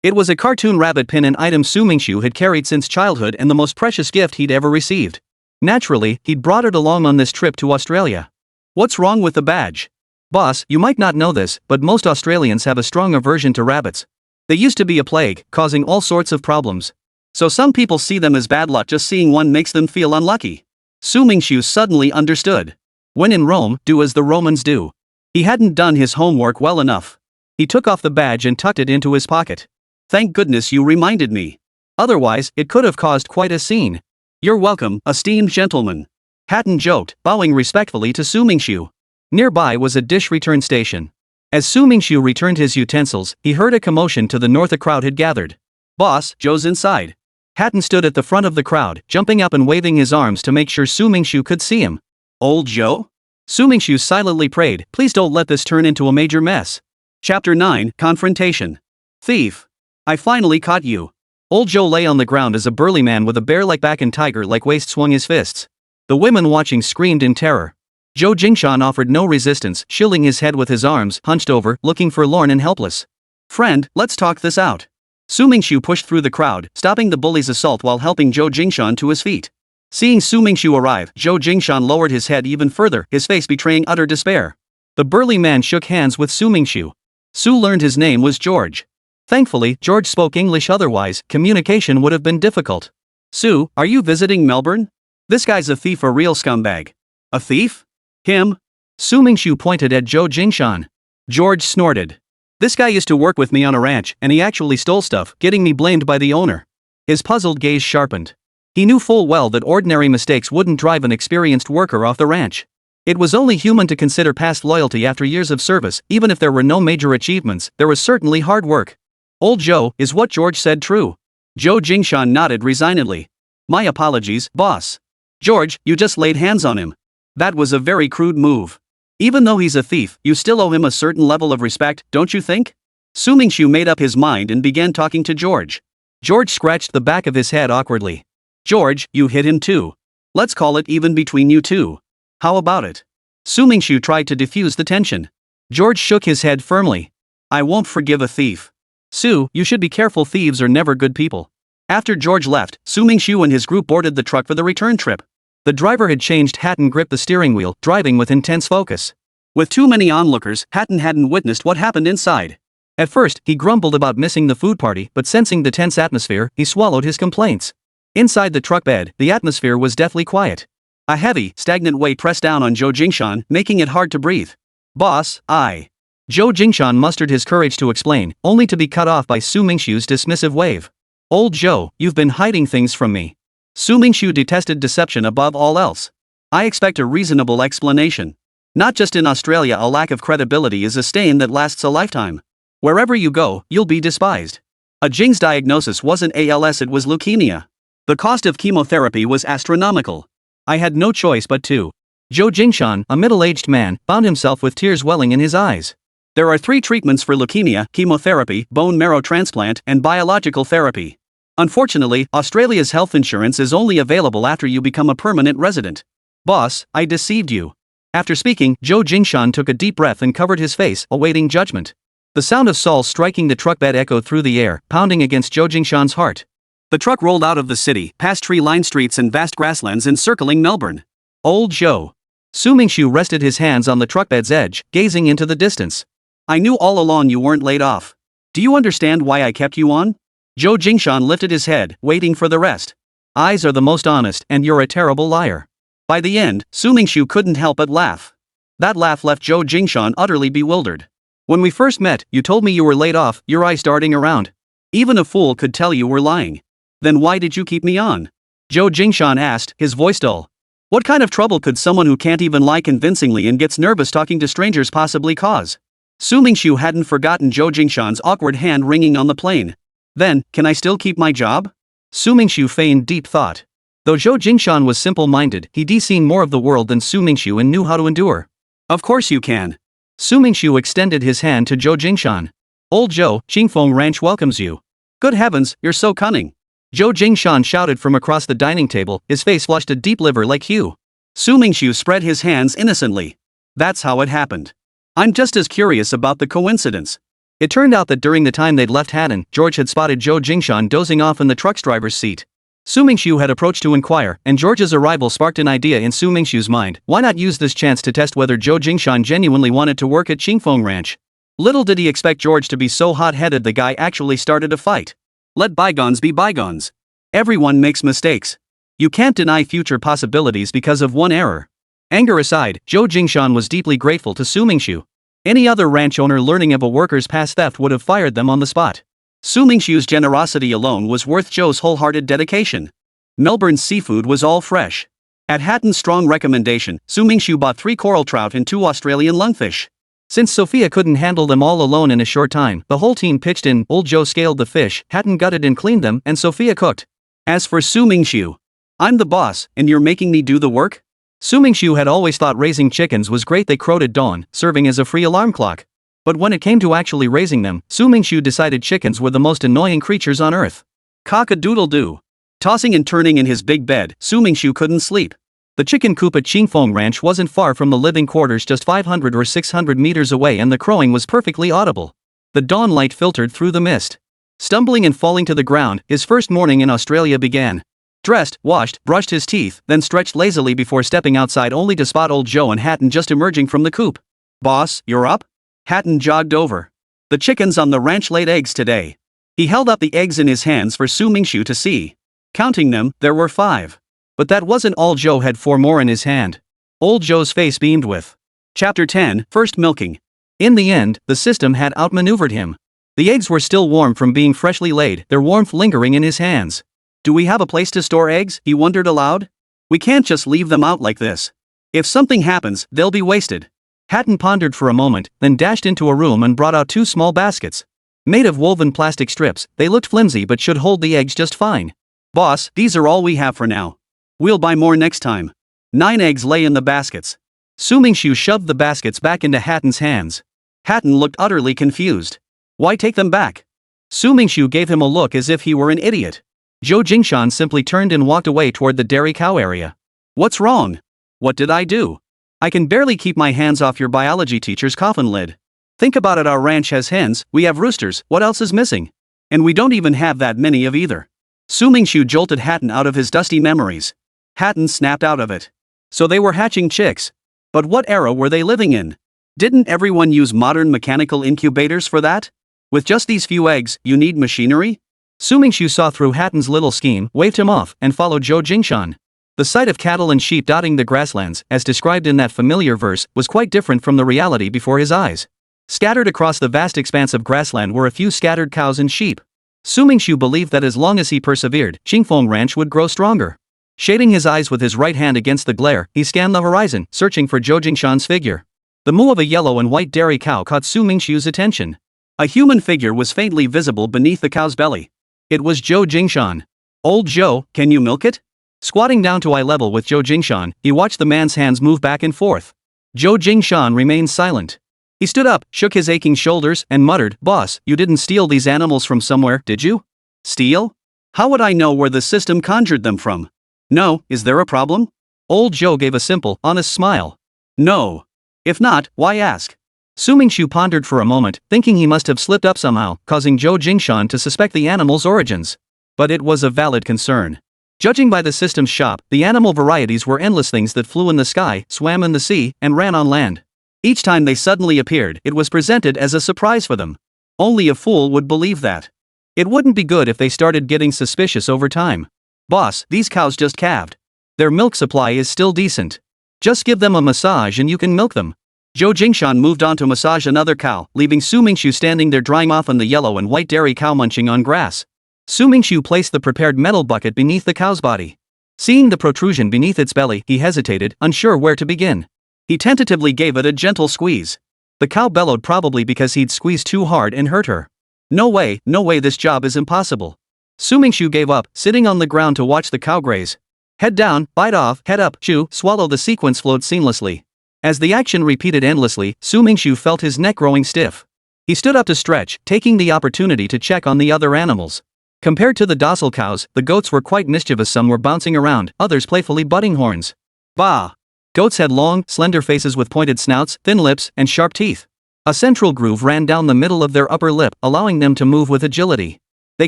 It was a cartoon rabbit pin, an item Su Mingxu had carried since childhood and the most precious gift he'd ever received. Naturally, he'd brought it along on this trip to Australia. What's wrong with the badge? Boss, you might not know this, but most Australians have a strong aversion to rabbits. They used to be a plague, causing all sorts of problems. So some people see them as bad luck, just seeing one makes them feel unlucky. Su Mingxu suddenly understood. When in Rome, do as the Romans do. He hadn't done his homework well enough. He took off the badge and tucked it into his pocket. Thank goodness you reminded me. Otherwise, it could have caused quite a scene. You're welcome, esteemed gentleman. Hatton joked, bowing respectfully to Su Mingxu. Nearby was a dish return station. As Su Mingxu returned his utensils, he heard a commotion to the north. A crowd had gathered. Boss, Joe's inside. Hatton stood at the front of the crowd, jumping up and waving his arms to make sure Su Mingxu could see him. Old Joe? Su Mingxu silently prayed, please don't let this turn into a major mess. Chapter 9, Confrontation. Thief. I finally caught you. Old Joe lay on the ground as a burly man with a bear-like back and tiger-like waist swung his fists. The women watching screamed in terror. Zhou Jingshan offered no resistance, shielding his head with his arms, hunched over, looking forlorn and helpless. Friend, let's talk this out. Su Mingxu pushed through the crowd, stopping the bully's assault while helping Zhou Jingshan to his feet. Seeing Su Mingxu arrive, Zhou Jingshan lowered his head even further, his face betraying utter despair. The burly man shook hands with Su Mingxu. Su learned his name was George. Thankfully, George spoke English, otherwise, communication would have been difficult. Su, are you visiting Melbourne? This guy's a thief, a real scumbag. A thief? Him? Su Mingxu pointed at Zhou Jingshan. George snorted. This guy used to work with me on a ranch, and he actually stole stuff, getting me blamed by the owner. His puzzled gaze sharpened. He knew full well that ordinary mistakes wouldn't drive an experienced worker off the ranch. It was only human to consider past loyalty after years of service. Even if there were no major achievements, there was certainly hard work. Old Joe, is what George said true? Zhou Jingshan nodded resignedly. My apologies, boss. George, you just laid hands on him. That was a very crude move. Even though he's a thief, you still owe him a certain level of respect, don't you think? Su Mingxu made up his mind and began talking to George. George scratched the back of his head awkwardly. George, you hit him too. Let's call it even between you two. How about it? Su Mingxu tried to diffuse the tension. George shook his head firmly. I won't forgive a thief. Su, you should be careful, thieves are never good people. After George left, Su Mingxu and his group boarded the truck for the return trip. The driver had changed. Hatton gripped the steering wheel, driving with intense focus. With too many onlookers, Hatton hadn't witnessed what happened inside. At first, he grumbled about missing the food party, but sensing the tense atmosphere, he swallowed his complaints. Inside the truck bed, the atmosphere was deathly quiet. A heavy, stagnant weight pressed down on Zhou Jingshan, making it hard to breathe. Boss, Zhou Jingshan mustered his courage to explain, only to be cut off by Su Mingxu's dismissive wave. Old Zhou, you've been hiding things from me. Su Mingxu detested deception above all else. I expect a reasonable explanation. Not just in Australia, a lack of credibility is a stain that lasts a lifetime. Wherever you go, you'll be despised. A Jing's diagnosis wasn't ALS, it was leukemia. The cost of chemotherapy was astronomical. I had no choice but to. Zhou Jingshan, a middle-aged man, found himself with tears welling in his eyes. There are 3 treatments for leukemia: chemotherapy, bone marrow transplant, and biological therapy. Unfortunately, Australia's health insurance is only available after you become a permanent resident. Boss, I deceived you. After speaking, Zhou Jingshan took a deep breath and covered his face, awaiting judgment. The sound of saws striking the truck bed echoed through the air, pounding against Zhou Jingshan's heart. The truck rolled out of the city, past tree-lined streets and vast grasslands encircling Melbourne. Old Zhou. Su Mingxu rested his hands on the truck bed's edge, gazing into the distance. I knew all along you weren't laid off. Do you understand why I kept you on? Zhou Jingshan lifted his head, waiting for the rest. Eyes are the most honest, and you're a terrible liar. By the end, Su Mingxu couldn't help but laugh. That laugh left Zhou Jingshan utterly bewildered. When we first met, you told me you were laid off, your eyes darting around. Even a fool could tell you were lying. Then why did you keep me on? Zhou Jingshan asked, his voice dull. What kind of trouble could someone who can't even lie convincingly and gets nervous talking to strangers possibly cause? Su Mingxu hadn't forgotten Zhou Jingshan's awkward hand ringing on the plane. Then, can I still keep my job? Su Mingxu feigned deep thought. Though Zhou Jingshan was simple-minded, he'd seen more of the world than Su Mingxu and knew how to endure. Of course you can. Su Mingxu extended his hand to Zhou Jingshan. Old Zhou, Qingfeng Ranch welcomes you. Good heavens, you're so cunning. Zhou Jingshan shouted from across the dining table, his face flushed a deep liver-like hue. Su Mingxu spread his hands innocently. That's how it happened. I'm just as curious about the coincidence. It turned out that during the time they'd left Hatton, George had spotted Zhou Jingshan dozing off in the truck's driver's seat. Su Mingxu had approached to inquire, and George's arrival sparked an idea in Su Mingxu's mind. Why not use this chance to test whether Zhou Jingshan genuinely wanted to work at Qingfeng Ranch? Little did he expect George to be so hot-headed the guy actually started a fight. Let bygones be bygones. Everyone makes mistakes. You can't deny future possibilities because of one error. Anger aside, Zhou Jingshan was deeply grateful to Su Mingxu. Any other ranch owner learning of a worker's past theft would have fired them on the spot. Su Mingxu's generosity alone was worth Zhou's wholehearted dedication. Melbourne's seafood was all fresh. At Hatton's strong recommendation, Su Mingxu bought 3 coral trout and 2 Australian lungfish. Since Sophia couldn't handle them all alone in a short time, the whole team pitched in. Old Zhou scaled the fish, Hatton gutted and cleaned them, and Sophia cooked. As for Su Mingxu, I'm the boss, and you're making me do the work? Su Mingxu had always thought raising chickens was great. They crowed at dawn, serving as a free alarm clock. But when it came to actually raising them, Su Mingxu decided chickens were the most annoying creatures on earth. Cock-a-doodle-doo. Tossing and turning in his big bed, Su Mingxu couldn't sleep. The chicken coop at Qingfeng Ranch wasn't far from the living quarters, just 500 or 600 meters away, and the crowing was perfectly audible. The dawn light filtered through the mist. Stumbling and falling to the ground, his first morning in Australia began. Dressed, washed, brushed his teeth, then stretched lazily before stepping outside, only to spot old Zhou and Hatton just emerging from the coop. "Boss, you're up?" Hatton jogged over. "The chickens on the ranch laid eggs today." He held up the eggs in his hands for Su Mingxu to see. Counting them, there were 5. But that wasn't all. Zhou had 4 more in his hand. Old Zhou's face beamed with. Chapter 10, First Milking. In the end, the system had outmaneuvered him. The eggs were still warm from being freshly laid, their warmth lingering in his hands. "Do we have a place to store eggs?" he wondered aloud. "We can't just leave them out like this. If something happens, they'll be wasted." Hatton pondered for a moment, then dashed into a room and brought out 2 small baskets. Made of woven plastic strips, they looked flimsy but should hold the eggs just fine. "Boss, these are all we have for now. We'll buy more next time." 9 eggs lay in the baskets. Su Mingxu shoved the baskets back into Hatton's hands. Hatton looked utterly confused. "Why take them back?" Su Mingxu gave him a look as if he were an idiot. Zhou Jingshan simply turned and walked away toward the dairy cow area. "What's wrong? What did I do? I can barely keep my hands off your biology teacher's coffin lid. Think about it, our ranch has hens, we have roosters, what else is missing? And we don't even have that many of either." Su Mingxu jolted Hatton out of his dusty memories. Hatton snapped out of it. So they were hatching chicks. But what era were they living in? Didn't everyone use modern mechanical incubators for that? With just these few eggs, you need machinery? Su Mingxu saw through Hatton's little scheme, waved him off, and followed Zhou Jingshan. The sight of cattle and sheep dotting the grasslands, as described in that familiar verse, was quite different from the reality before his eyes. Scattered across the vast expanse of grassland were a few scattered cows and sheep. Su Mingxu believed that as long as he persevered, Qingfeng Ranch would grow stronger. Shading his eyes with his right hand against the glare, he scanned the horizon, searching for Zhou Jingshan's figure. The moo of a yellow and white dairy cow caught Su Mingxu's attention. A human figure was faintly visible beneath the cow's belly. It was Zhou Jingshan. "Old Zhou, can you milk it?" Squatting down to eye level with Zhou Jingshan, he watched the man's hands move back and forth. Zhou Jingshan remained silent. He stood up, shook his aching shoulders, and muttered, "Boss, you didn't steal these animals from somewhere, did you?" "Steal? How would I know where the system conjured them from?" "No, is there a problem?" Old Zhou gave a simple, honest smile. "No. If not, why ask?" Su Mingxu pondered for a moment, thinking he must have slipped up somehow, causing Zhou Jingshan to suspect the animal's origins. But it was a valid concern. Judging by the system's shop, the animal varieties were endless, things that flew in the sky, swam in the sea, and ran on land. Each time they suddenly appeared, it was presented as a surprise for them. Only a fool would believe that. It wouldn't be good if they started getting suspicious over time. "Boss, these cows just calved. Their milk supply is still decent. Just give them a massage and you can milk them." Zhou Jingshan moved on to massage another cow, leaving Su Mingxu standing there drying off on the yellow and white dairy cow munching on grass. Su Mingxu placed the prepared metal bucket beneath the cow's body. Seeing the protrusion beneath its belly, he hesitated, unsure where to begin. He tentatively gave it a gentle squeeze. The cow bellowed, probably because he'd squeezed too hard and hurt her. No way, this job is impossible." Su Mingxu gave up, sitting on the ground to watch the cow graze. Head down, bite off, head up, chew, swallow. The sequence flowed seamlessly. As the action repeated endlessly, Su Mingxu felt his neck growing stiff. He stood up to stretch, taking the opportunity to check on the other animals. Compared to the docile cows, the goats were quite mischievous. Some were bouncing around, others playfully butting horns. Bah! Goats had long, slender faces with pointed snouts, thin lips, and sharp teeth. A central groove ran down the middle of their upper lip, allowing them to move with agility. They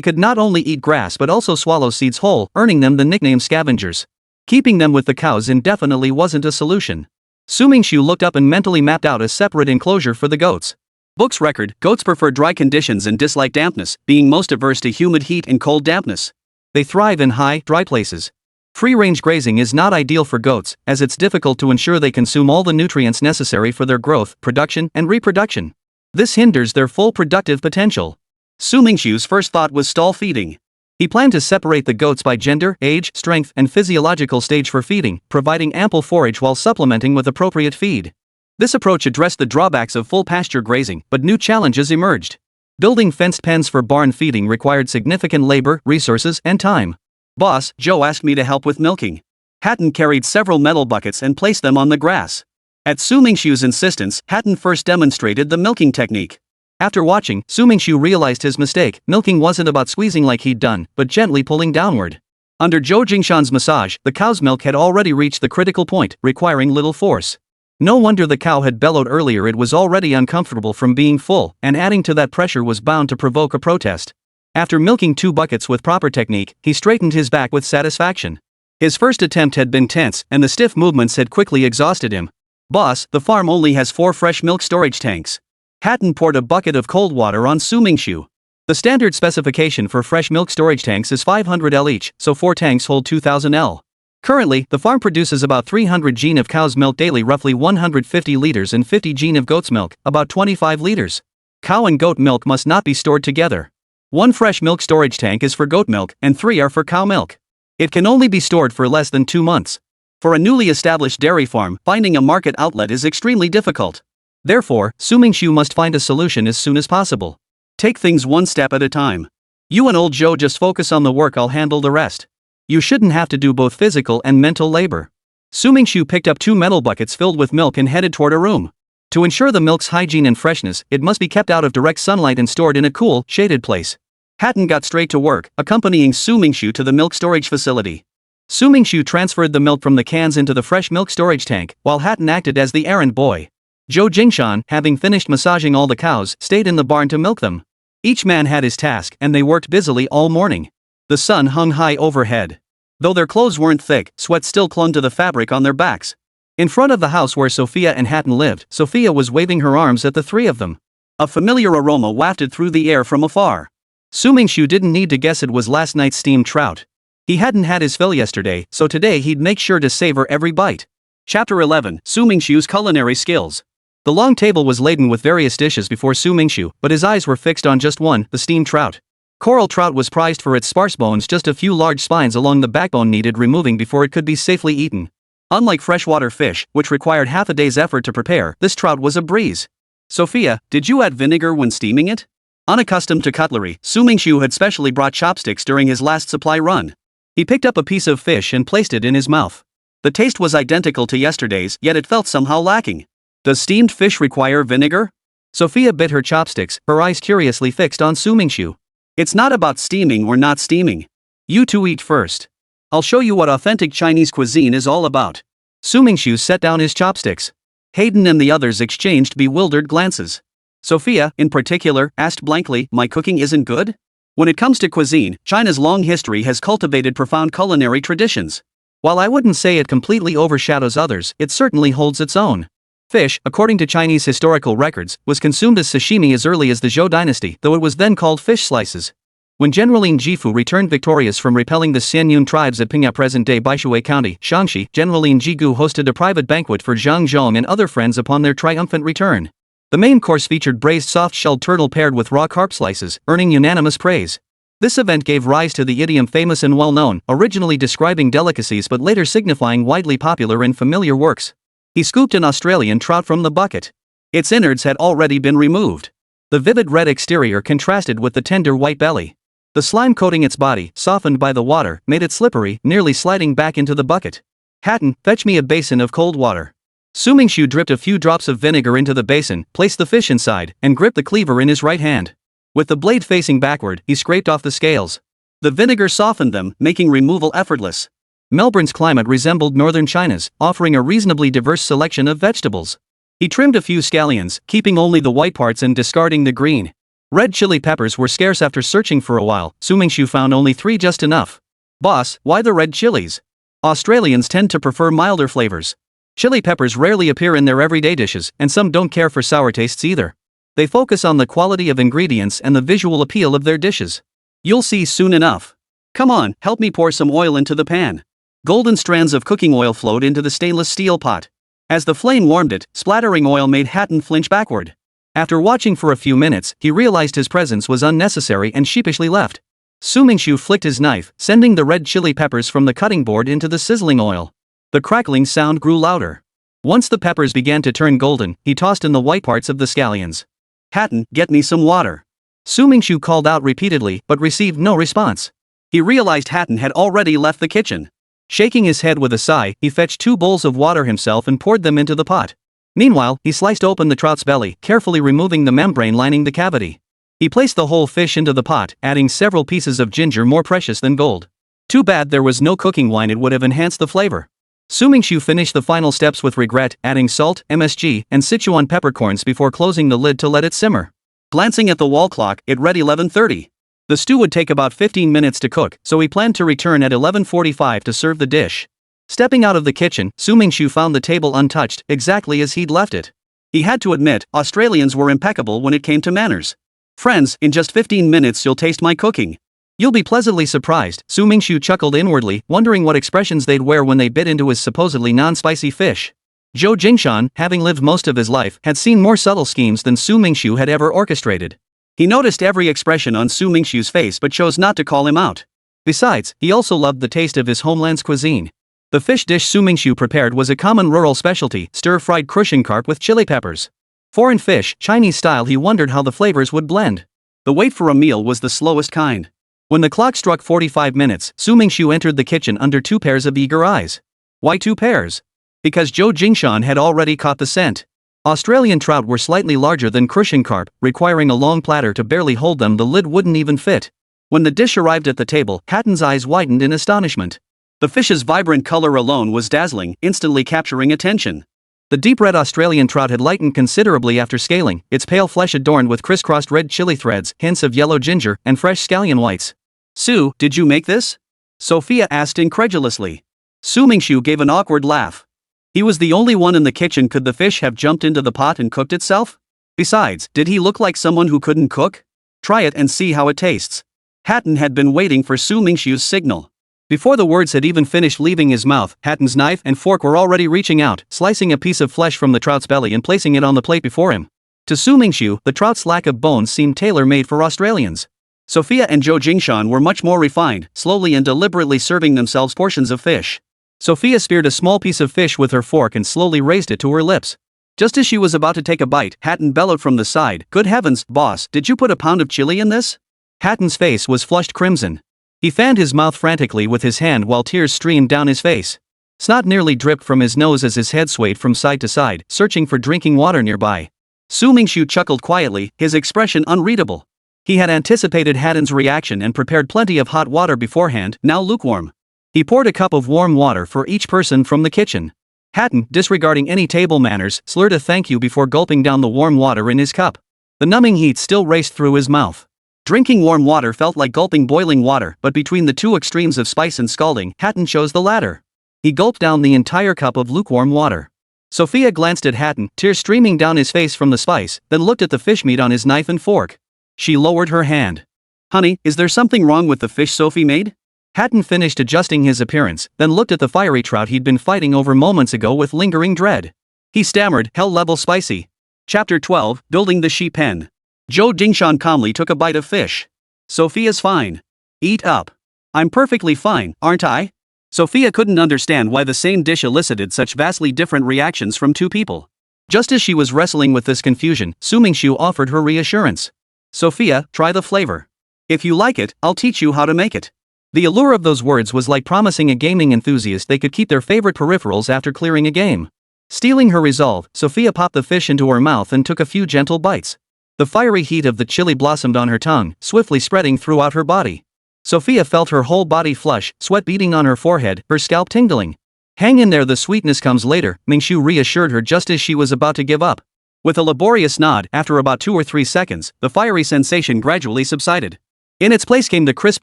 could not only eat grass but also swallow seeds whole, earning them the nickname scavengers. Keeping them with the cows indefinitely wasn't a solution. Su Mingxu looked up and mentally mapped out a separate enclosure for the goats. Book's record: goats prefer dry conditions and dislike dampness, being most averse to humid heat and cold dampness. They thrive in high, dry places. Free-range grazing is not ideal for goats, as it's difficult to ensure they consume all the nutrients necessary for their growth, production, and reproduction. This hinders their full productive potential. Su Mingxu's first thought was stall feeding. He planned to separate the goats by gender, age, strength, and physiological stage for feeding, providing ample forage while supplementing with appropriate feed. This approach addressed the drawbacks of full pasture grazing, but new challenges emerged. Building fenced pens for barn feeding required significant labor, resources, and time. Boss, Joe asked me to help with milking. Hatton carried several metal buckets and placed them on the grass. At Su Mingxu's insistence, Hatton first demonstrated the milking technique. After watching, Su Mingxu realized his mistake. Milking wasn't about squeezing like he'd done, but gently pulling downward. Under Zhou Jingshan's massage, the cow's milk had already reached the critical point, requiring little force. No wonder the cow had bellowed earlier. It was already uncomfortable from being full, and adding to that pressure was bound to provoke a protest. After milking 2 buckets with proper technique, he straightened his back with satisfaction. His first attempt had been tense, and the stiff movements had quickly exhausted him. Boss, the farm only has 4 fresh milk storage tanks. Hatton poured a bucket of cold water on Su Mingxu. The standard specification for fresh milk storage tanks is 500 L each, so 4 tanks hold 2000 L. Currently, the farm produces about 300 gene of cow's milk daily, roughly 150 liters, and 50 gene of goat's milk, about 25 liters. Cow and goat milk must not be stored together. 1 fresh milk storage tank is for goat milk, and 3 are for cow milk. It can only be stored for less than 2 months. For a newly established dairy farm, finding a market outlet is extremely difficult. Therefore, Su Mingxu must find a solution as soon as possible. Take things one step at a time. You and old Joe just focus on the work, I'll handle the rest. You shouldn't have to do both physical and mental labor. Su Mingxu picked up 2 metal buckets filled with milk and headed toward a room. To ensure the milk's hygiene and freshness, it must be kept out of direct sunlight and stored in a cool, shaded place. Hatton got straight to work, accompanying Su Mingxu to the milk storage facility. Su Mingxu transferred the milk from the cans into the fresh milk storage tank, while Hatton acted as the errand boy. Zhou Jingshan, having finished massaging all the cows, stayed in the barn to milk them. Each man had his task, and they worked busily all morning. The sun hung high overhead. Though their clothes weren't thick, sweat still clung to the fabric on their backs. In front of the house where Sophia and Hatton lived, Sophia was waving her arms at the 3 of them. A familiar aroma wafted through the air from afar. Su Mingxu didn't need to guess it was last night's steamed trout. He hadn't had his fill yesterday, so today he'd make sure to savor every bite. Chapter 11, Su Mingxu's culinary skills. The long table was laden with various dishes before Su Mingxu, but his eyes were fixed on just one, the steamed trout. Coral trout was prized for its sparse bones, just a few large spines along the backbone needed removing before it could be safely eaten. Unlike freshwater fish, which required half a day's effort to prepare, this trout was a breeze. Sophia, did you add vinegar when steaming it? Unaccustomed to cutlery, Su Mingxu had specially brought chopsticks during his last supply run. He picked up a piece of fish and placed it in his mouth. The taste was identical to yesterday's, yet it felt somehow lacking. Does steamed fish require vinegar? Sophia bit her chopsticks, her eyes curiously fixed on Su Mingxu. It's not about steaming or not steaming. You two eat first. I'll show you what authentic Chinese cuisine is all about. Su Mingxu set down his chopsticks. Hayden and the others exchanged bewildered glances. Sophia, in particular, asked blankly, my cooking isn't good? When it comes to cuisine, China's long history has cultivated profound culinary traditions. While I wouldn't say it completely overshadows others, it certainly holds its own. Fish, according to Chinese historical records, was consumed as sashimi as early as the Zhou dynasty, though it was then called fish slices. When General Lin Jifu returned victorious from repelling the Xianyun tribes at Pingya, present-day Baishui County, Shaanxi, General Lin Jigu hosted a private banquet for Zhang Zhong and other friends upon their triumphant return. The main course featured braised soft-shelled turtle paired with raw carp slices, earning unanimous praise. This event gave rise to the idiom famous and well-known, originally describing delicacies but later signifying widely popular in familiar works. He scooped an Australian trout from the bucket. Its innards had already been removed. The vivid red exterior contrasted with the tender white belly. The slime coating its body, softened by the water, made it slippery, nearly sliding back into the bucket. Hatton, fetch me a basin of cold water. Su Mingxu dripped a few drops of vinegar into the basin, placed the fish inside, and gripped the cleaver in his right hand. With the blade facing backward, he scraped off the scales. The vinegar softened them, making removal effortless. Melbourne's climate resembled northern China's, offering a reasonably diverse selection of vegetables. He trimmed a few scallions, keeping only the white parts and discarding the green. Red chili peppers were scarce. After searching for a while, Su Mingxu found only 3 just enough. Boss, why the red chilies? Australians tend to prefer milder flavors. Chili peppers rarely appear in their everyday dishes, and some don't care for sour tastes either. They focus on the quality of ingredients and the visual appeal of their dishes. You'll see soon enough. Come on, help me pour some oil into the pan. Golden strands of cooking oil flowed into the stainless steel pot. As the flame warmed it, splattering oil made Hatton flinch backward. After watching for a few minutes, he realized his presence was unnecessary and sheepishly left. Mingxu flicked his knife, sending the red chili peppers from the cutting board into the sizzling oil. The crackling sound grew louder. Once the peppers began to turn golden, he tossed in the white parts of the scallions. Hatton, get me some water. Mingxu called out repeatedly but received no response. He realized Hatton had already left the kitchen. Shaking his head with a sigh, he fetched 2 bowls of water himself and poured them into the pot. Meanwhile, he sliced open the trout's belly, carefully removing the membrane lining the cavity. He placed the whole fish into the pot, adding several pieces of ginger more precious than gold. Too bad there was no cooking wine, it would have enhanced the flavor. Mingxu finished the final steps with regret, adding salt, MSG, and Sichuan peppercorns before closing the lid to let it simmer. Glancing at the wall clock, it read 11:30. The stew would take about 15 minutes to cook, so he planned to return at 11:45 to serve the dish. Stepping out of the kitchen, Mingxu found the table untouched, exactly as he'd left it. He had to admit, Australians were impeccable when it came to manners. Friends, in just 15 minutes you'll taste my cooking. You'll be pleasantly surprised, Mingxu chuckled inwardly, wondering what expressions they'd wear when they bit into his supposedly non-spicy fish. Zhou Jingshan, having lived most of his life, had seen more subtle schemes than Mingxu had ever orchestrated. He noticed every expression on Mingxu's face but chose not to call him out. Besides, he also loved the taste of his homeland's cuisine. The fish dish Mingxu prepared was a common rural specialty, stir-fried crucian carp with chili peppers. Foreign fish, Chinese style, he wondered how the flavors would blend. The wait for a meal was the slowest kind. When the clock struck 45 minutes, Mingxu entered the kitchen under 2 pairs of eager eyes. Why 2 pairs? Because Zhou Jingshan had already caught the scent. Australian trout were slightly larger than crucian carp, requiring a long platter to barely hold them. The lid wouldn't even fit. When the dish arrived at the table, Hatton's eyes widened in astonishment. The fish's vibrant color alone was dazzling, instantly capturing attention. The deep red Australian trout had lightened considerably after scaling, its pale flesh adorned with crisscrossed red chili threads, hints of yellow ginger, and fresh scallion whites. Sue, did you make this? Sophia asked incredulously. Mingxu gave an awkward laugh. He was the only one in the kitchen. Could the fish have jumped into the pot and cooked itself? Besides, did he look like someone who couldn't cook? Try it and see how it tastes. Hatton had been waiting for Mingxu's signal. Before the words had even finished leaving his mouth, Hatton's knife and fork were already reaching out, slicing a piece of flesh from the trout's belly and placing it on the plate before him. To Mingxu, the trout's lack of bones seemed tailor-made for Australians. Sophia and Zhou Jingshan were much more refined, slowly and deliberately serving themselves portions of fish. Sophia speared a small piece of fish with her fork and slowly raised it to her lips. Just as she was about to take a bite, Hatton bellowed from the side, "Good heavens, boss, did you put a pound of chili in this?" Hatton's face was flushed crimson. He fanned his mouth frantically with his hand while tears streamed down his face. Snot nearly dripped from his nose as his head swayed from side to side, searching for drinking water nearby. Mingxu chuckled quietly, his expression unreadable. He had anticipated Hatton's reaction and prepared plenty of hot water beforehand, now lukewarm. He poured a cup of warm water for each person from the kitchen. Hatton, disregarding any table manners, slurred a thank you before gulping down the warm water in his cup. The numbing heat still raced through his mouth. Drinking warm water felt like gulping boiling water, but between the 2 extremes of spice and scalding, Hatton chose the latter. He gulped down the entire cup of lukewarm water. Sophia glanced at Hatton, tears streaming down his face from the spice, then looked at the fish meat on his knife and fork. She lowered her hand. "Honey, is there something wrong with the fish Sophie made?" Hatton finished adjusting his appearance, then looked at the fiery trout he'd been fighting over moments ago with lingering dread. He stammered, "Hell-level spicy." Chapter 12, Building the Sheep Pen. Zhou Jingshan calmly took a bite of fish. "Sophia's fine. Eat up." "I'm perfectly fine, aren't I?" Sophia couldn't understand why the same dish elicited such vastly different reactions from 2 people. Just as she was wrestling with this confusion, Mingxu offered her reassurance. "Sophia, try the flavor. If you like it, I'll teach you how to make it." The allure of those words was like promising a gaming enthusiast they could keep their favorite peripherals after clearing a game. Stealing her resolve, Sophia popped the fish into her mouth and took a few gentle bites. The fiery heat of the chili blossomed on her tongue, swiftly spreading throughout her body. Sophia felt her whole body flush, sweat beading on her forehead, her scalp tingling. "Hang in there, the sweetness comes later," Mingxu reassured her just as she was about to give up. With a laborious nod, after about 2 or 3 seconds, the fiery sensation gradually subsided. In its place came the crisp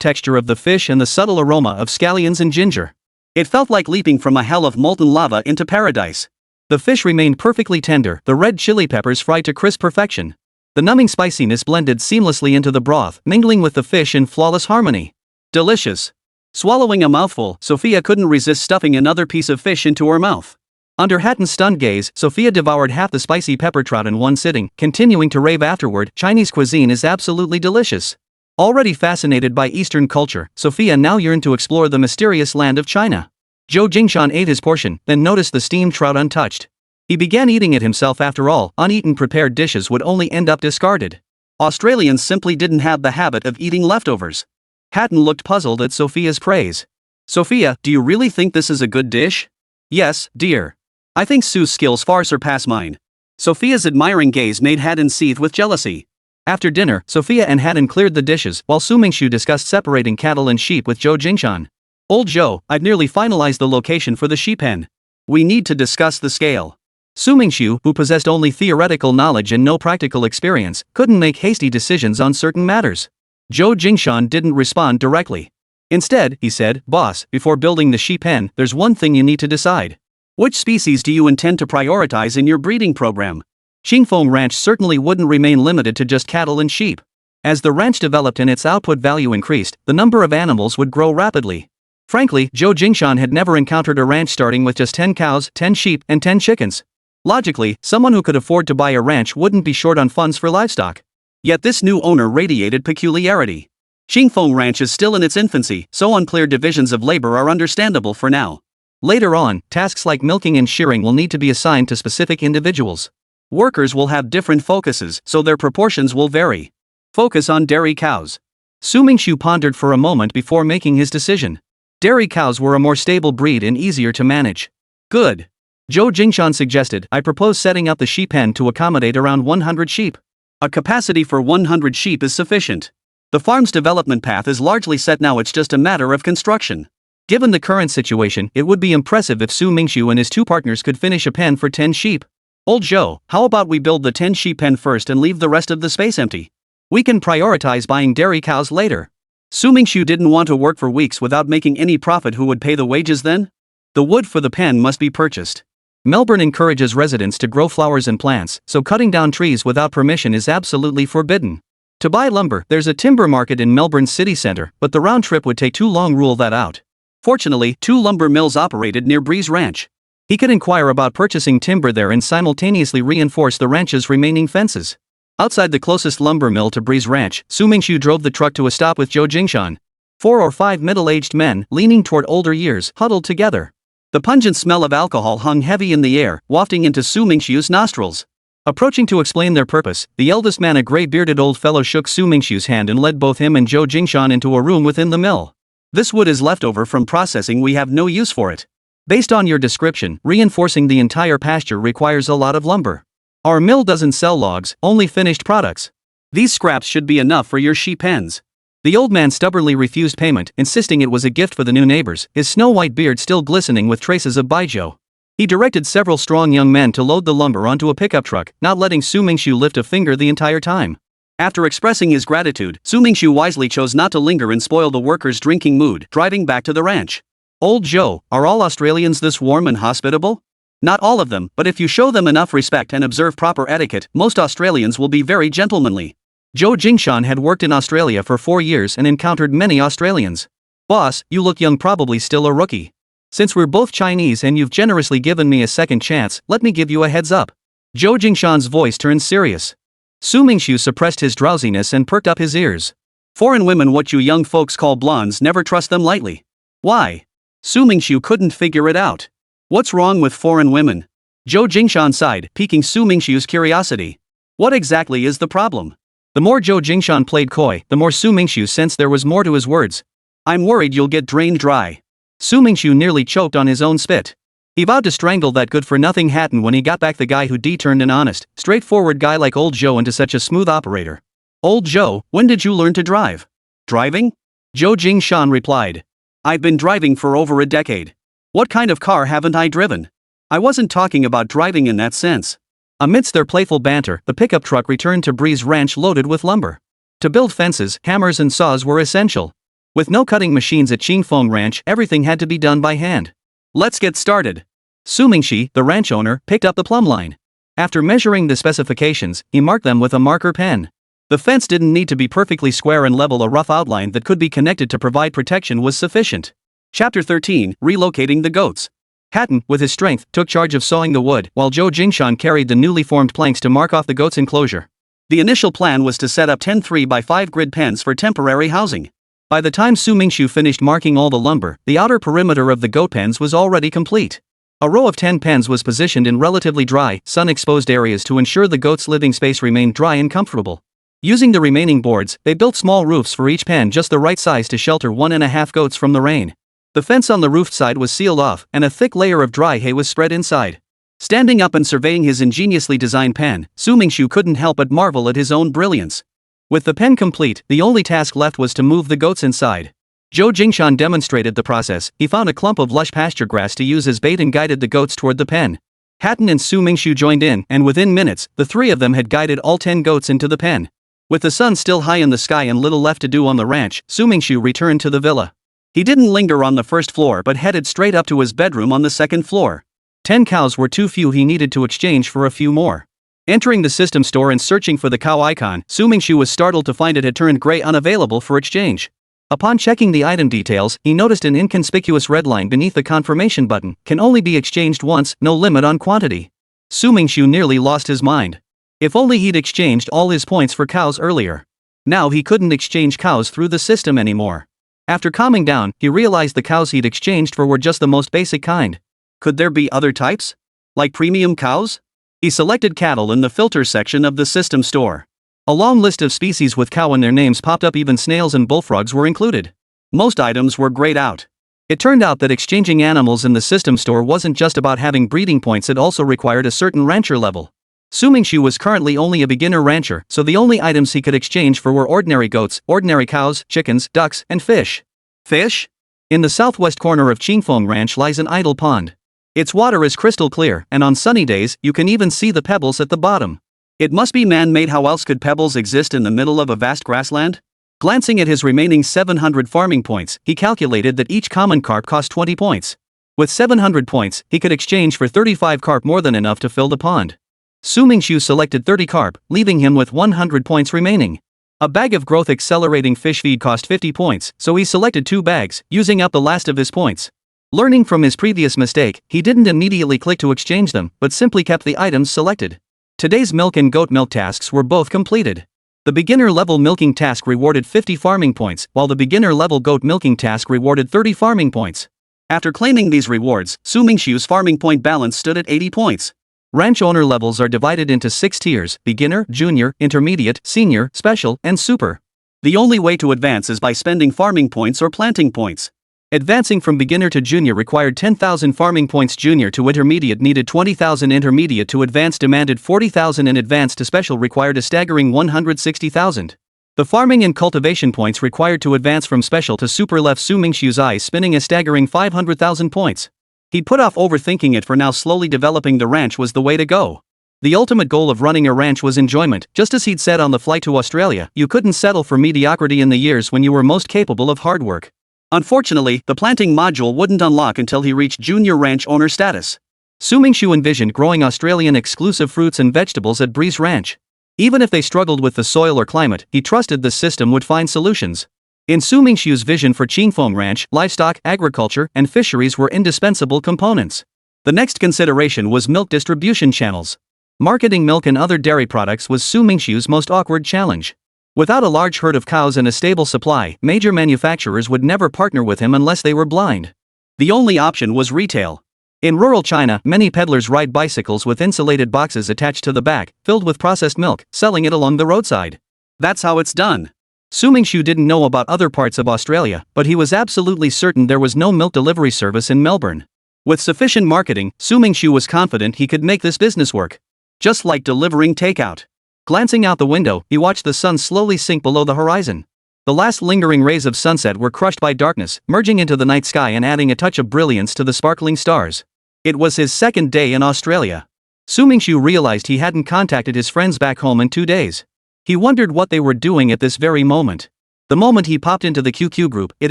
texture of the fish and the subtle aroma of scallions and ginger. It felt like leaping from a hell of molten lava into paradise. The fish remained perfectly tender, the red chili peppers fried to crisp perfection. The numbing spiciness blended seamlessly into the broth, mingling with the fish in flawless harmony. Delicious. Swallowing a mouthful, Sophia couldn't resist stuffing another piece of fish into her mouth. Under Hatton's stunned gaze, Sophia devoured half the spicy pepper trout in one sitting, continuing to rave afterward. Chinese cuisine is absolutely delicious. Already fascinated by Eastern culture, Sophia now yearned to explore the mysterious land of China. Zhou Jingshan ate his portion, then noticed the steamed trout untouched. He began eating it himself. After all, uneaten prepared dishes would only end up discarded. Australians simply didn't have the habit of eating leftovers. Hatton looked puzzled at Sophia's praise. Sophia, do you really think this is a good dish? Yes, dear. I think Sue's skills far surpass mine. Sophia's admiring gaze made Hatton seethe with jealousy. After dinner, Sophia and Hatton cleared the dishes while Su Mingxu discussed separating cattle and sheep with Zhou Jingshan. Old Zhou, I've nearly finalized the location for the sheep pen. We need to discuss the scale. Su Mingxu, who possessed only theoretical knowledge and no practical experience, couldn't make hasty decisions on certain matters. Zhou Jingshan didn't respond directly. Instead, he said, Boss, before building the sheep pen, there's one thing you need to decide. Which species do you intend to prioritize in your breeding program? Xingfeng Ranch certainly wouldn't remain limited to just cattle and sheep. As the ranch developed and its output value increased, the number of animals would grow rapidly. Frankly, Zhou Jingshan had never encountered a ranch starting with just 10 cows, 10 sheep, and 10 chickens. Logically, someone who could afford to buy a ranch wouldn't be short on funds for livestock. Yet this new owner radiated peculiarity. Xingfeng Ranch is still in its infancy, so unclear divisions of labor are understandable for now. Later on, tasks like milking and shearing will need to be assigned to specific individuals. Workers will have different focuses, so their proportions will vary. Focus on dairy cows. Su Mingxu pondered for a moment before making his decision. Dairy cows were a more stable breed and easier to manage. Good. Zhou Jingshan suggested, I propose setting up the sheep pen to accommodate around 100 sheep. A capacity for 100 sheep is sufficient. The farm's development path is largely set now, it's just a matter of construction. Given the current situation, it would be impressive if Su Mingxu and his two partners could finish a pen for 10 sheep. Old Zhou, how about we build the 10 sheep pen first and leave the rest of the space empty? We can prioritize buying dairy cows later. Su Mingxu didn't want to work for weeks without making any profit. Who would pay the wages then? The wood for the pen must be purchased. Melbourne encourages residents to grow flowers and plants, so cutting down trees without permission is absolutely forbidden. To buy lumber, there's a timber market in Melbourne's city centre, but the round trip would take too long. Rule that out. Fortunately, 2 lumber mills operated near Breeze Ranch. He could inquire about purchasing timber there and simultaneously reinforce the ranch's remaining fences. Outside the closest lumber mill to Breeze Ranch, Su Mingxu drove the truck to a stop with Zhou Jingshan. 4 or 5 middle-aged men, leaning toward older years, huddled together. The pungent smell of alcohol hung heavy in the air, wafting into Su Mingxu's nostrils. Approaching to explain their purpose, the eldest man, a gray-bearded old fellow, shook Su Mingxu's hand and led both him and Zhou Jingshan into a room within the mill. This wood is leftover from processing. We have no use for it. Based on your description, reinforcing the entire pasture requires a lot of lumber. Our mill doesn't sell logs, only finished products. These scraps should be enough for your sheep pens. The old man stubbornly refused payment, insisting it was a gift for the new neighbors, his snow-white beard still glistening with traces of baijiu. He directed several strong young men to load the lumber onto a pickup truck, not letting Su Mingxu lift a finger the entire time. After expressing his gratitude, Su Mingxu wisely chose not to linger and spoil the workers' drinking mood, driving back to the ranch. Old Zhou, are all Australians this warm and hospitable? Not all of them, but if you show them enough respect and observe proper etiquette, most Australians will be very gentlemanly. Zhou Jingshan had worked in Australia for 4 years and encountered many Australians. Boss, you look young, probably still a rookie. Since we're both Chinese and you've generously given me a second chance, let me give you a heads up. Zhou Jingshan's voice turned serious. Su Mingxu suppressed his drowsiness and perked up his ears. Foreign women, what you young folks call blondes, never trust them lightly. Why? Su Mingxu couldn't figure it out. What's wrong with foreign women? Zhou Jingshan sighed, piquing Su Mingxu's curiosity. What exactly is the problem? The more Zhou Jingshan played coy, the more Su Mingxu sensed there was more to his words. I'm worried you'll get drained dry. Su Mingxu nearly choked on his own spit. He vowed to strangle that good-for-nothing Hatton when he got back the guy who turned an honest, straightforward guy like old Zhou into such a smooth operator. Old Zhou, when did you learn to drive? Driving? Zhou Jingshan replied. I've been driving for over a decade. What kind of car haven't I driven? I wasn't talking about driving in that sense. Amidst their playful banter, the pickup truck returned to Breeze Ranch loaded with lumber. To build fences, hammers and saws were essential. With no cutting machines at Xingfeng Ranch, everything had to be done by hand. Let's get started. Su Mingxi, the ranch owner, picked up the plumb line. After measuring the specifications, he marked them with a marker pen. The fence didn't need to be perfectly square and level, a rough outline that could be connected to provide protection was sufficient. Chapter 13, Relocating the Goats. Hatton, with his strength, took charge of sawing the wood, while Zhou Jingshan carried the newly formed planks to mark off the goats' enclosure. The initial plan was to set up 10 3x5 grid pens for temporary housing. By the time Su Mingxu finished marking all the lumber, the outer perimeter of the goat pens was already complete. A row of 10 pens was positioned in relatively dry, sun-exposed areas to ensure the goats' living space remained dry and comfortable. Using the remaining boards, they built small roofs for each pen just the right size to shelter 1.5 goats from the rain. The fence on the roof side was sealed off, and a thick layer of dry hay was spread inside. Standing up and surveying his ingeniously designed pen, Su Mingxu couldn't help but marvel at his own brilliance. With the pen complete, the only task left was to move the goats inside. Zhou Jingshan demonstrated the process. He found a clump of lush pasture grass to use as bait and guided the goats toward the pen. Hatton and Su Mingxu joined in, and within minutes, the three of them had guided all 10 goats into the pen. With the sun still high in the sky and little left to do on the ranch, Su Mingxu returned to the villa. He didn't linger on the first floor but headed straight up to his bedroom on the second floor. 10 cows were too few, he needed to exchange for a few more. Entering the system store and searching for the cow icon, Su Mingxu was startled to find it had turned gray, unavailable for exchange. Upon checking the item details, he noticed an inconspicuous red line beneath the confirmation button, can only be exchanged once, no limit on quantity. Su Mingxu nearly lost his mind. If only he'd exchanged all his points for cows earlier. Now he couldn't exchange cows through the system anymore. After calming down, he realized the cows he'd exchanged for were just the most basic kind. Could there be other types? Like premium cows? He selected cattle in the filter section of the system store. A long list of species with cow in their names popped up, even snails and bullfrogs were included. Most items were grayed out. It turned out that exchanging animals in the system store wasn't just about having breeding points, it also required a certain rancher level. Su Mingxu was currently only a beginner rancher, so the only items he could exchange for were ordinary goats, ordinary cows, chickens, ducks, and fish. Fish? In the southwest corner of Qingfeng Ranch lies an idle pond. Its water is crystal clear, and on sunny days, you can even see the pebbles at the bottom. It must be man-made. How else could pebbles exist in the middle of a vast grassland? Glancing at his remaining 700 farming points, he calculated that each common carp cost 20 points. With 700 points, he could exchange for 35 carp, more than enough to fill the pond. Su Mingxu selected 30 carp, leaving him with 100 points remaining. A bag of growth-accelerating fish feed cost 50 points, so he selected 2 bags, using up the last of his points. Learning from his previous mistake, he didn't immediately click to exchange them, but simply kept the items selected. Today's milk and goat milk tasks were both completed. The beginner-level milking task rewarded 50 farming points, while the beginner-level goat milking task rewarded 30 farming points. After claiming these rewards, Su Mingxu's farming point balance stood at 80 points. Ranch owner levels are divided into 6 tiers: beginner, junior, intermediate, senior, special, and super. The only way to advance is by spending farming points or planting points. Advancing from beginner to junior required 10,000 farming points, junior to intermediate needed 20,000, intermediate to advanced demanded 40,000, and advanced to special required a staggering 160,000. The farming and cultivation points required to advance from special to super left Su Mingxu's eyes spinning, a staggering 500,000 points. He'd put off overthinking it for now. Slowly developing the ranch was the way to go. The ultimate goal of running a ranch was enjoyment. Just as he'd said on the flight to Australia, you couldn't settle for mediocrity in the years when you were most capable of hard work. Unfortunately, the planting module wouldn't unlock until he reached junior ranch owner status. Su Mingxu envisioned growing Australian exclusive fruits and vegetables at Breeze Ranch. Even if they struggled with the soil or climate, he trusted the system would find solutions. In Su Mingxu's vision for Qingfeng Ranch, livestock, agriculture, and fisheries were indispensable components. The next consideration was milk distribution channels. Marketing milk and other dairy products was Su Mingxu's most awkward challenge. Without a large herd of cows and a stable supply, major manufacturers would never partner with him unless they were blind. The only option was retail. In rural China, many peddlers ride bicycles with insulated boxes attached to the back, filled with processed milk, selling it along the roadside. That's how it's done. Su Mingxu didn't know about other parts of Australia, but he was absolutely certain there was no milk delivery service in Melbourne. With sufficient marketing, Su Mingxu was confident he could make this business work. Just like delivering takeout. Glancing out the window, he watched the sun slowly sink below the horizon. The last lingering rays of sunset were crushed by darkness, merging into the night sky and adding a touch of brilliance to the sparkling stars. It was his second day in Australia. Su Mingxu realized he hadn't contacted his friends back home in 2 days. He wondered what they were doing at this very moment. The moment he popped into the QQ group, it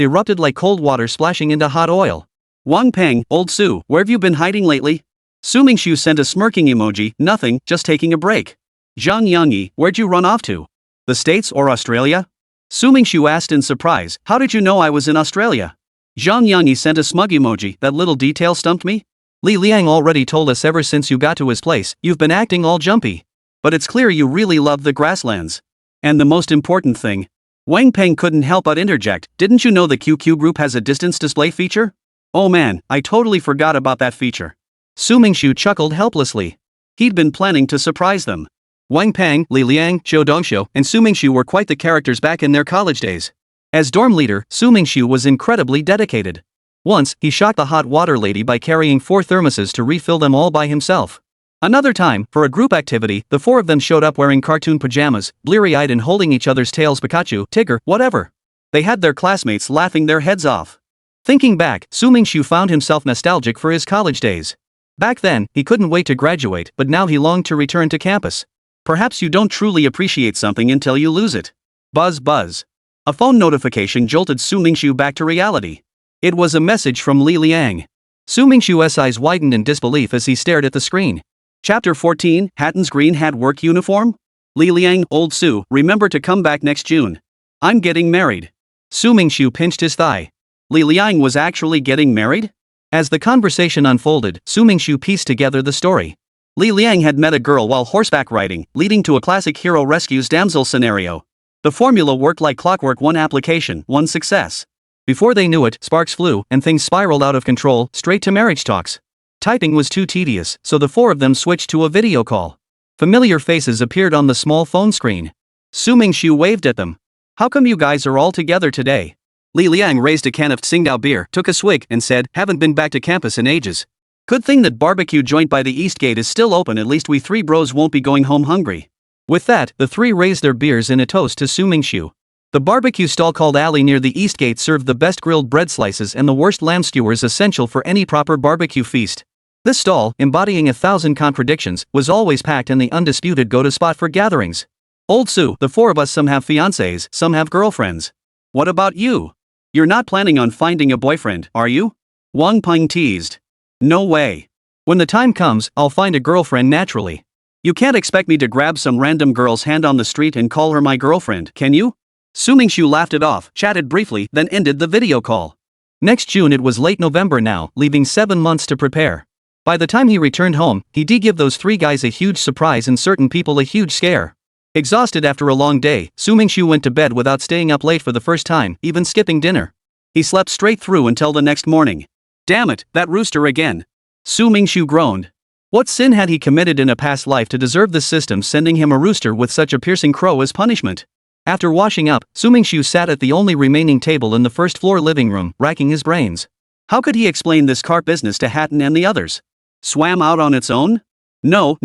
erupted like cold water splashing into hot oil. Wang Peng, old Su, where've you been hiding lately? Su Mingxu sent a smirking emoji. Nothing, just taking a break. Zhang Yangyi, where'd you run off to? The States or Australia? Su Mingxu asked in surprise. How did you know I was in Australia? Zhang Yanyi sent a smug emoji. That little detail stumped me. Li Liang already told us ever since you got to his place, you've been acting all jumpy. But it's clear you really love the grasslands. And the most important thing. Wang Peng couldn't help but interject. Didn't you know the QQ group has a distance display feature? Oh man, I totally forgot about that feature. Su Mingxu chuckled helplessly. He'd been planning to surprise them. Wang Peng, Li Liang, Zhou Dongxiu, and Su Mingxu were quite the characters back in their college days. As dorm leader, Su Mingxu was incredibly dedicated. Once, he shocked the hot water lady by carrying 4 thermoses to refill them all by himself. Another time, for a group activity, the 4 of them showed up wearing cartoon pajamas, bleary-eyed and holding each other's tails. Pikachu, Tigger, whatever. They had their classmates laughing their heads off. Thinking back, Su Mingxu found himself nostalgic for his college days. Back then, he couldn't wait to graduate, but now he longed to return to campus. Perhaps you don't truly appreciate something until you lose it. Buzz buzz. A phone notification jolted Su Mingxu back to reality. It was a message from Li Liang. Su Mingxu's eyes widened in disbelief as he stared at the screen. Chapter 14, Hatton's Green Hat Work Uniform? Li Liang, old Su, remember to come back next June. I'm getting married. Su Mingxu pinched his thigh. Li Liang was actually getting married? As the conversation unfolded, Su Mingxu pieced together the story. Li Liang had met a girl while horseback riding, leading to a classic hero rescues damsel scenario. The formula worked like clockwork: one application, one success. Before they knew it, sparks flew, and things spiraled out of control, straight to marriage talks. Typing was too tedious, so the 4 of them switched to a video call. Familiar faces appeared on the small phone screen. Su Mingxu waved at them. How come you guys are all together today? Li Liang raised a can of Tsingtao beer, took a swig, and said, haven't been back to campus in ages. Good thing that barbecue joint by the East Gate is still open. At least we 3 bros won't be going home hungry. With that, the 3 raised their beers in a toast to Su Mingxu. The barbecue stall called Alley near the East Gate served the best grilled bread slices and the worst lamb skewers essential for any proper barbecue feast. This stall, embodying 1,000 contradictions, was always packed and the undisputed go-to spot for gatherings. Old Su, the 4 of us, some have fiancés, some have girlfriends. What about you? You're not planning on finding a boyfriend, are you? Wang Peng teased. No way. When the time comes, I'll find a girlfriend naturally. You can't expect me to grab some random girl's hand on the street and call her my girlfriend, can you? Su Mingxu laughed it off, chatted briefly, then ended the video call. Next June, it was late November now, leaving 7 months to prepare. By the time he returned home, he'd give those 3 guys a huge surprise and certain people a huge scare. Exhausted after a long day, Su Mingxu went to bed without staying up late for the first time, even skipping dinner. He slept straight through until the next morning. Damn it, that rooster again. Su Mingxu groaned. What sin had he committed in a past life to deserve this system sending him a rooster with such a piercing crow as punishment? After washing up, Su Mingxu sat at the only remaining table in the first-floor living room, racking his brains. How could he explain this carp business to Hatton and the others? Swam out on its own? No.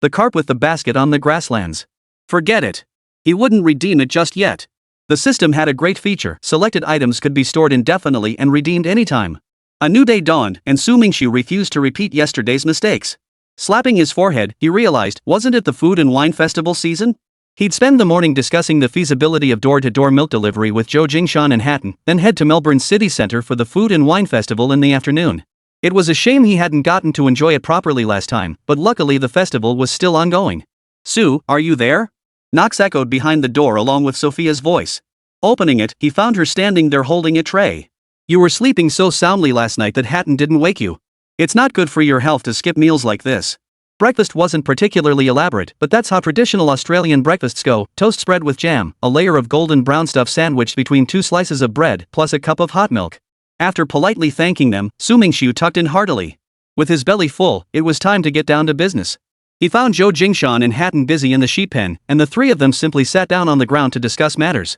The carp with the basket on the grasslands. Forget it. He wouldn't redeem it just yet. The system had a great feature: selected items could be stored indefinitely and redeemed anytime. A new day dawned, and Su Mingxu refused to repeat yesterday's mistakes. Slapping his forehead, he realized, wasn't it the food and wine festival season? He'd spend the morning discussing the feasibility of door-to-door milk delivery with Zhou Jingshan and Hatton, then head to Melbourne's city centre for the food and wine festival in the afternoon. It was a shame he hadn't gotten to enjoy it properly last time, but luckily the festival was still ongoing. Su, are you there? Knocks echoed behind the door along with Sophia's voice. Opening it, he found her standing there holding a tray. You were sleeping so soundly last night that Hatton didn't wake you. It's not good for your health to skip meals like this. Breakfast wasn't particularly elaborate, but that's how traditional Australian breakfasts go: toast spread with jam, a layer of golden brown stuff sandwiched between 2 slices of bread, plus a cup of hot milk. After politely thanking them, Su Mingxu tucked in heartily. With his belly full, it was time to get down to business. He found Zhou Jingshan and Hatton busy in the sheep pen, and the 3 of them simply sat down on the ground to discuss matters.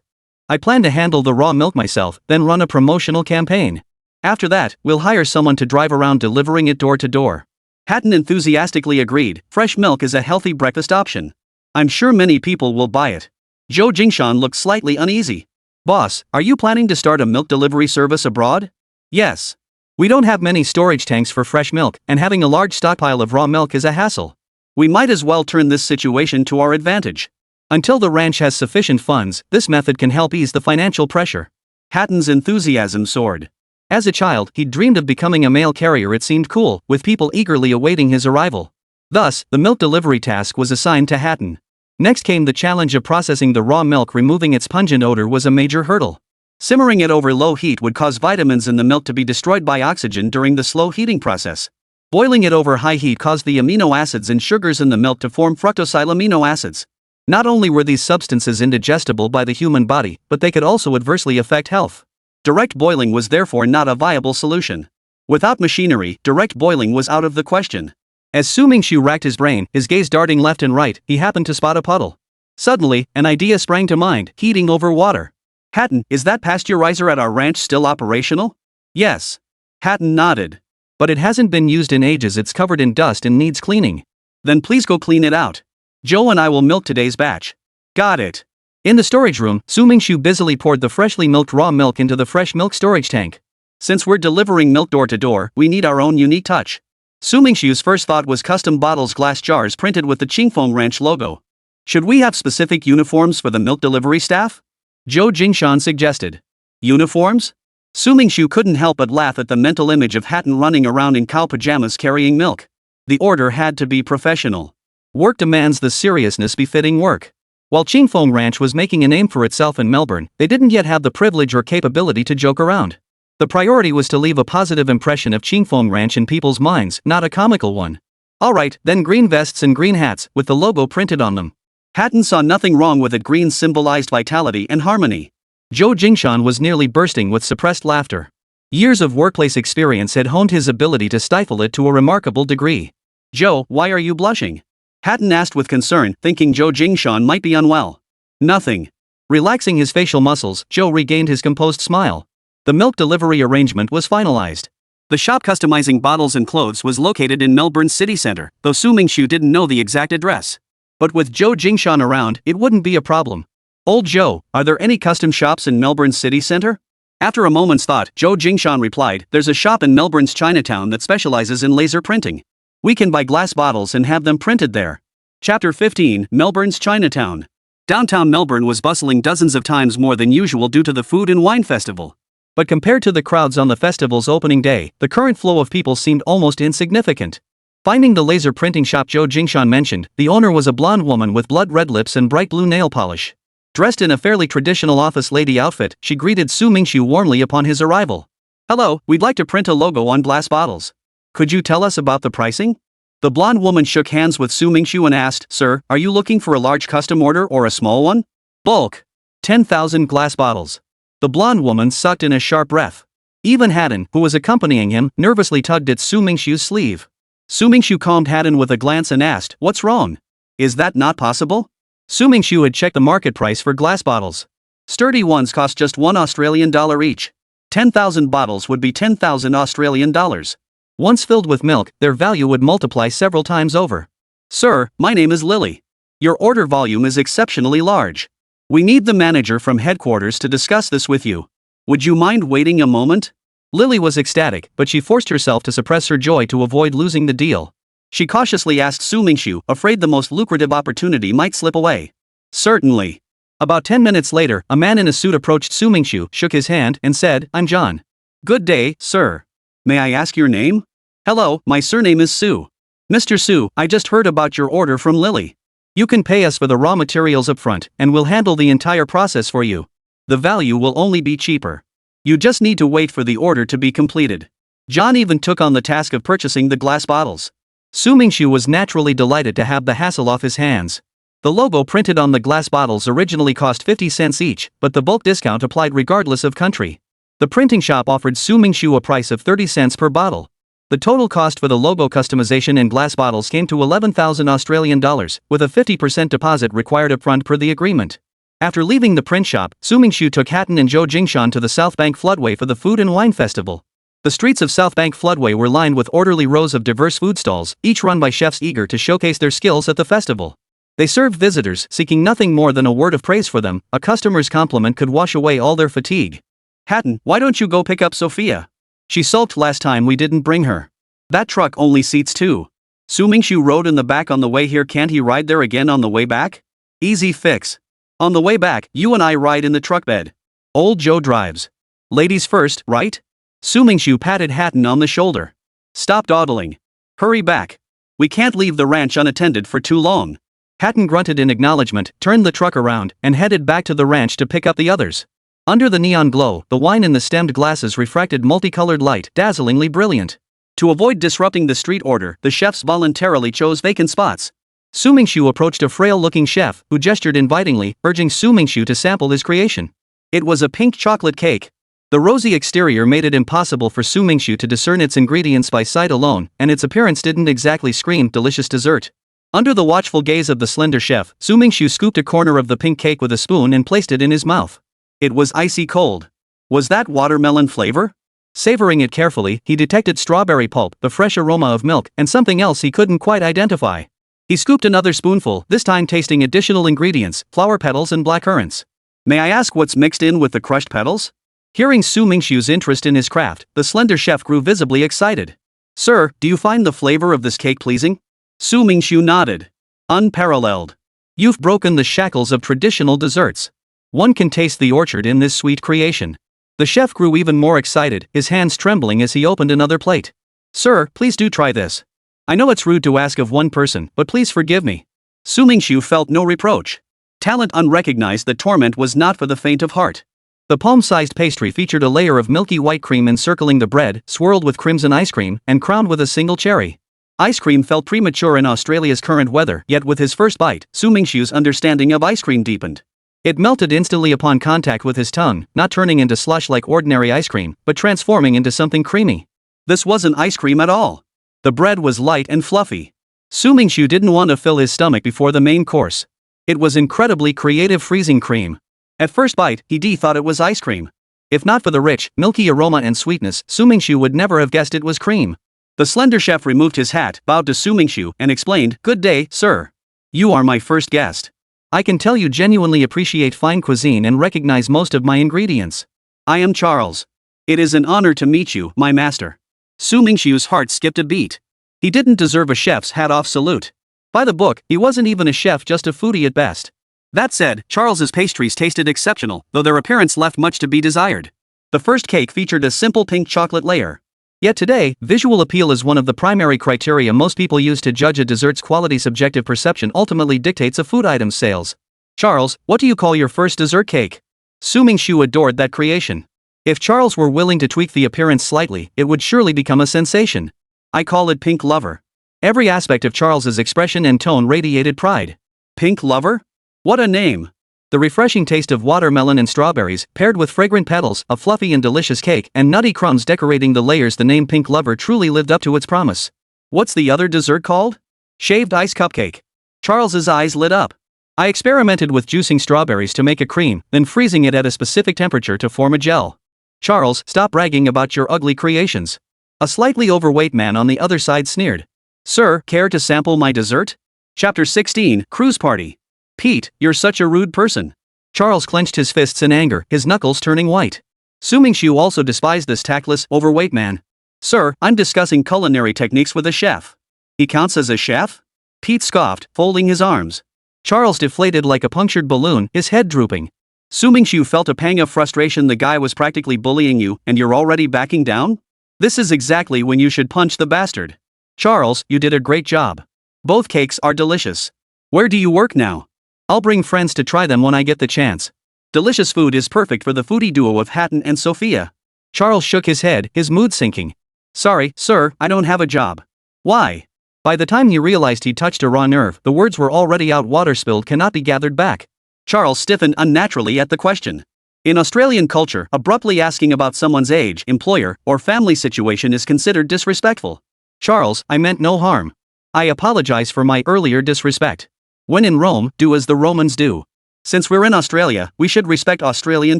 I plan to handle the raw milk myself, then run a promotional campaign. After that, we'll hire someone to drive around delivering it door to door. Hatton enthusiastically agreed. Fresh milk is a healthy breakfast option. I'm sure many people will buy it. Zhou Jingshan looked slightly uneasy. Boss, are you planning to start a milk delivery service abroad? Yes. We don't have many storage tanks for fresh milk, and having a large stockpile of raw milk is a hassle. We might as well turn this situation to our advantage. Until the ranch has sufficient funds, this method can help ease the financial pressure. Hatton's enthusiasm soared. As a child, he'd dreamed of becoming a mail carrier. It seemed cool, with people eagerly awaiting his arrival. Thus, the milk delivery task was assigned to Hatton. Next came the challenge of processing the raw milk. Removing its pungent odor was a major hurdle. Simmering it over low heat would cause vitamins in the milk to be destroyed by oxygen during the slow heating process. Boiling it over high heat caused the amino acids and sugars in the milk to form fructosyl amino acids. Not only were these substances indigestible by the human body, but they could also adversely affect health. Direct boiling was therefore not a viable solution. Without machinery, direct boiling was out of the question. As Su Mingxu racked his brain, his gaze darting left and right, he happened to spot a puddle. Suddenly, an idea sprang to mind: heating over water. Hatton, is that pasteurizer at our ranch still operational? Yes. Hatton nodded. But it hasn't been used in ages. It's covered in dust and needs cleaning. Then please go clean it out. Joe and I will milk today's batch. Got it. In the storage room, Su Mingxu busily poured the freshly milked raw milk into the fresh milk storage tank. Since we're delivering milk door to door, we need our own unique touch. Su Mingxu's first thought was custom bottles, glass jars printed with the Qingfeng Ranch logo. Should we have specific uniforms for the milk delivery staff? Zhou Jingshan suggested. Uniforms? Su Mingxu couldn't help but laugh at the mental image of Hatton running around in cow pajamas carrying milk. The order had to be professional. Work demands the seriousness befitting work. While Qingfeng Ranch was making a name for itself in Melbourne, they didn't yet have the privilege or capability to joke around. The priority was to leave a positive impression of Qingfeng Ranch in people's minds, not a comical one. Alright, then green vests and green hats, with the logo printed on them. Hatton saw nothing wrong with it. Green symbolized vitality and harmony. Zhou Jingshan was nearly bursting with suppressed laughter. Years of workplace experience had honed his ability to stifle it to a remarkable degree. Zhou, why are you blushing? Hatton asked with concern, thinking Zhou Jingshan might be unwell. Nothing. Relaxing his facial muscles, Zhou regained his composed smile. The milk delivery arrangement was finalized. The shop customizing bottles and clothes was located in Melbourne's city center, though Su Mingxu didn't know the exact address. But with Zhou Jingshan around, it wouldn't be a problem. Old Zhou, are there any custom shops in Melbourne's city center? After a moment's thought, Zhou Jingshan replied, there's a shop in Melbourne's Chinatown that specializes in laser printing. We can buy glass bottles and have them printed there. Chapter 15, Melbourne's Chinatown. Downtown Melbourne was bustling dozens of times more than usual due to the Food and Wine Festival. But compared to the crowds on the festival's opening day, the current flow of people seemed almost insignificant. Finding the laser printing shop Zhou Jingshan mentioned, the owner was a blonde woman with blood-red lips and bright blue nail polish. Dressed in a fairly traditional office lady outfit, she greeted Su Mingxu warmly upon his arrival. Hello, we'd like to print a logo on glass bottles. Could you tell us about the pricing? The blonde woman shook hands with Su Mingxu and asked, Sir, are you looking for a large custom order or a small one? Bulk. 10,000 glass bottles. The blonde woman sucked in a sharp breath. Even Hatton, who was accompanying him, nervously tugged at Su Mingxu's sleeve. Su Mingxu calmed Hatton with a glance and asked, What's wrong? Is that not possible? Su Mingxu had checked the market price for glass bottles. Sturdy ones cost just $1 each. 10,000 bottles would be 10,000 Australian dollars. Once filled with milk, their value would multiply several times over. Sir, my name is Lily. Your order volume is exceptionally large. We need the manager from headquarters to discuss this with you. Would you mind waiting a moment? Lily was ecstatic, but she forced herself to suppress her joy to avoid losing the deal. She cautiously asked Su Mingxu, afraid the most lucrative opportunity might slip away. Certainly. About 10 minutes later, a man in a suit approached Su Mingxu, shook his hand, and said, I'm John. Good day, sir. May I ask your name? Hello, my surname is Su. Mr. Su, I just heard about your order from Lily. You can pay us for the raw materials up front, and we'll handle the entire process for you. The value will only be cheaper. You just need to wait for the order to be completed. John even took on the task of purchasing the glass bottles. Su Mingxu was naturally delighted to have the hassle off his hands. The logo printed on the glass bottles originally cost 50 cents each, but the bulk discount applied regardless of country. The printing shop offered Su Mingxu a price of 30 cents per bottle. The total cost for the logo customization in glass bottles came to 11,000 Australian dollars, with a 50% deposit required upfront per the agreement. After leaving the print shop, Su Mingxu took Hatton and Zhou Jingshan to the South Bank Floodway for the Food and Wine Festival. The streets of South Bank Floodway were lined with orderly rows of diverse food stalls, each run by chefs eager to showcase their skills at the festival. They served visitors, seeking nothing more than a word of praise for them. A customer's compliment could wash away all their fatigue. Hatton, why don't you go pick up Sophia? She sulked last time we didn't bring her. That truck only seats 2. Su Mingxu rode in the back on the way here. Can't he ride there again on the way back? Easy fix. On the way back, you and I ride in the truck bed. Old Joe drives. Ladies first, right? Su Mingxu patted Hatton on the shoulder. Stop dawdling. Hurry back. We can't leave the ranch unattended for too long. Hatton grunted in acknowledgement, turned the truck around, and headed back to the ranch to pick up the others. Under the neon glow, the wine in the stemmed glasses refracted multicolored light, dazzlingly brilliant. To avoid disrupting the street order, the chefs voluntarily chose vacant spots. Su Mingxu approached a frail-looking chef, who gestured invitingly, urging Su Mingxu to sample his creation. It was a pink chocolate cake. The rosy exterior made it impossible for Su Mingxu to discern its ingredients by sight alone, and its appearance didn't exactly scream delicious dessert. Under the watchful gaze of the slender chef, Su Mingxu scooped a corner of the pink cake with a spoon and placed it in his mouth. It was icy cold. Was that watermelon flavor? Savoring it carefully, he detected strawberry pulp, the fresh aroma of milk, and something else he couldn't quite identify. He scooped another spoonful, this time tasting additional ingredients, flower petals and blackcurrants. May I ask what's mixed in with the crushed petals? Hearing Su Mingxu's interest in his craft, the slender chef grew visibly excited. Sir, do you find the flavor of this cake pleasing? Su Mingxu nodded. Unparalleled. You've broken the shackles of traditional desserts. One can taste the orchard in this sweet creation. The chef grew even more excited, his hands trembling as he opened another plate. Sir, please do try this. I know it's rude to ask of one person, but please forgive me. Su Mingxu felt no reproach. Talent unrecognized, the torment was not for the faint of heart. The palm-sized pastry featured a layer of milky white cream encircling the bread, swirled with crimson ice cream, and crowned with a single cherry. Ice cream felt premature in Australia's current weather, yet with his first bite, Su Mingxu's understanding of ice cream deepened. It melted instantly upon contact with his tongue, not turning into slush like ordinary ice cream, but transforming into something creamy. This wasn't ice cream at all. The bread was light and fluffy. Su Mingxu didn't want to fill his stomach before the main course. It was incredibly creative freezing cream. At first bite, he thought it was ice cream. If not for the rich, milky aroma and sweetness, Su Mingxu would never have guessed it was cream. The slender chef removed his hat, bowed to Su Mingxu, and explained, "Good day, sir. You are my first guest. I can tell you genuinely appreciate fine cuisine and recognize most of my ingredients. I am Charles. It is an honor to meet you, my master." Su Mingxu's heart skipped a beat. He didn't deserve a chef's hat-off salute. By the book, he wasn't even a chef, just a foodie at best. That said, Charles's pastries tasted exceptional, though their appearance left much to be desired. The first cake featured a simple pink chocolate layer. Yet today, visual appeal is one of the primary criteria most people use to judge a dessert's quality. Subjective perception ultimately dictates a food item's sales. Charles, what do you call your first dessert cake? Su Mingxu adored that creation. If Charles were willing to tweak the appearance slightly, it would surely become a sensation. I call it Pink Lover. Every aspect of Charles's expression and tone radiated pride. Pink Lover? What a name! The refreshing taste of watermelon and strawberries, paired with fragrant petals, a fluffy and delicious cake, and nutty crumbs decorating the layers, the name Pink Lover truly lived up to its promise. What's the other dessert called? Shaved ice cupcake. Charles's eyes lit up. I experimented with juicing strawberries to make a cream, then freezing it at a specific temperature to form a gel. Charles, stop bragging about your ugly creations. A slightly overweight man on the other side sneered. Sir, care to sample my dessert? Chapter 16, Cruise Party. Pete, you're such a rude person. Charles clenched his fists in anger, his knuckles turning white. Su Mingxu also despised this tactless, overweight man. Sir, I'm discussing culinary techniques with a chef. He counts as a chef? Pete scoffed, folding his arms. Charles deflated like a punctured balloon, his head drooping. Su Mingxu felt a pang of frustration. The guy was practically bullying you, and you're already backing down? This is exactly when you should punch the bastard. Charles, you did a great job. Both cakes are delicious. Where do you work now? I'll bring friends to try them when I get the chance. Delicious food is perfect for the foodie duo of Hatton and Sophia. Charles shook his head, his mood sinking. Sorry, sir, I don't have a job. Why? By the time he realized he touched a raw nerve, the words were already out. Water spilled cannot be gathered back. Charles stiffened unnaturally at the question. In Australian culture, abruptly asking about someone's age, employer, or family situation is considered disrespectful. Charles, I meant no harm. I apologize for my earlier disrespect. When in Rome, do as the Romans do. Since we're in Australia, we should respect Australian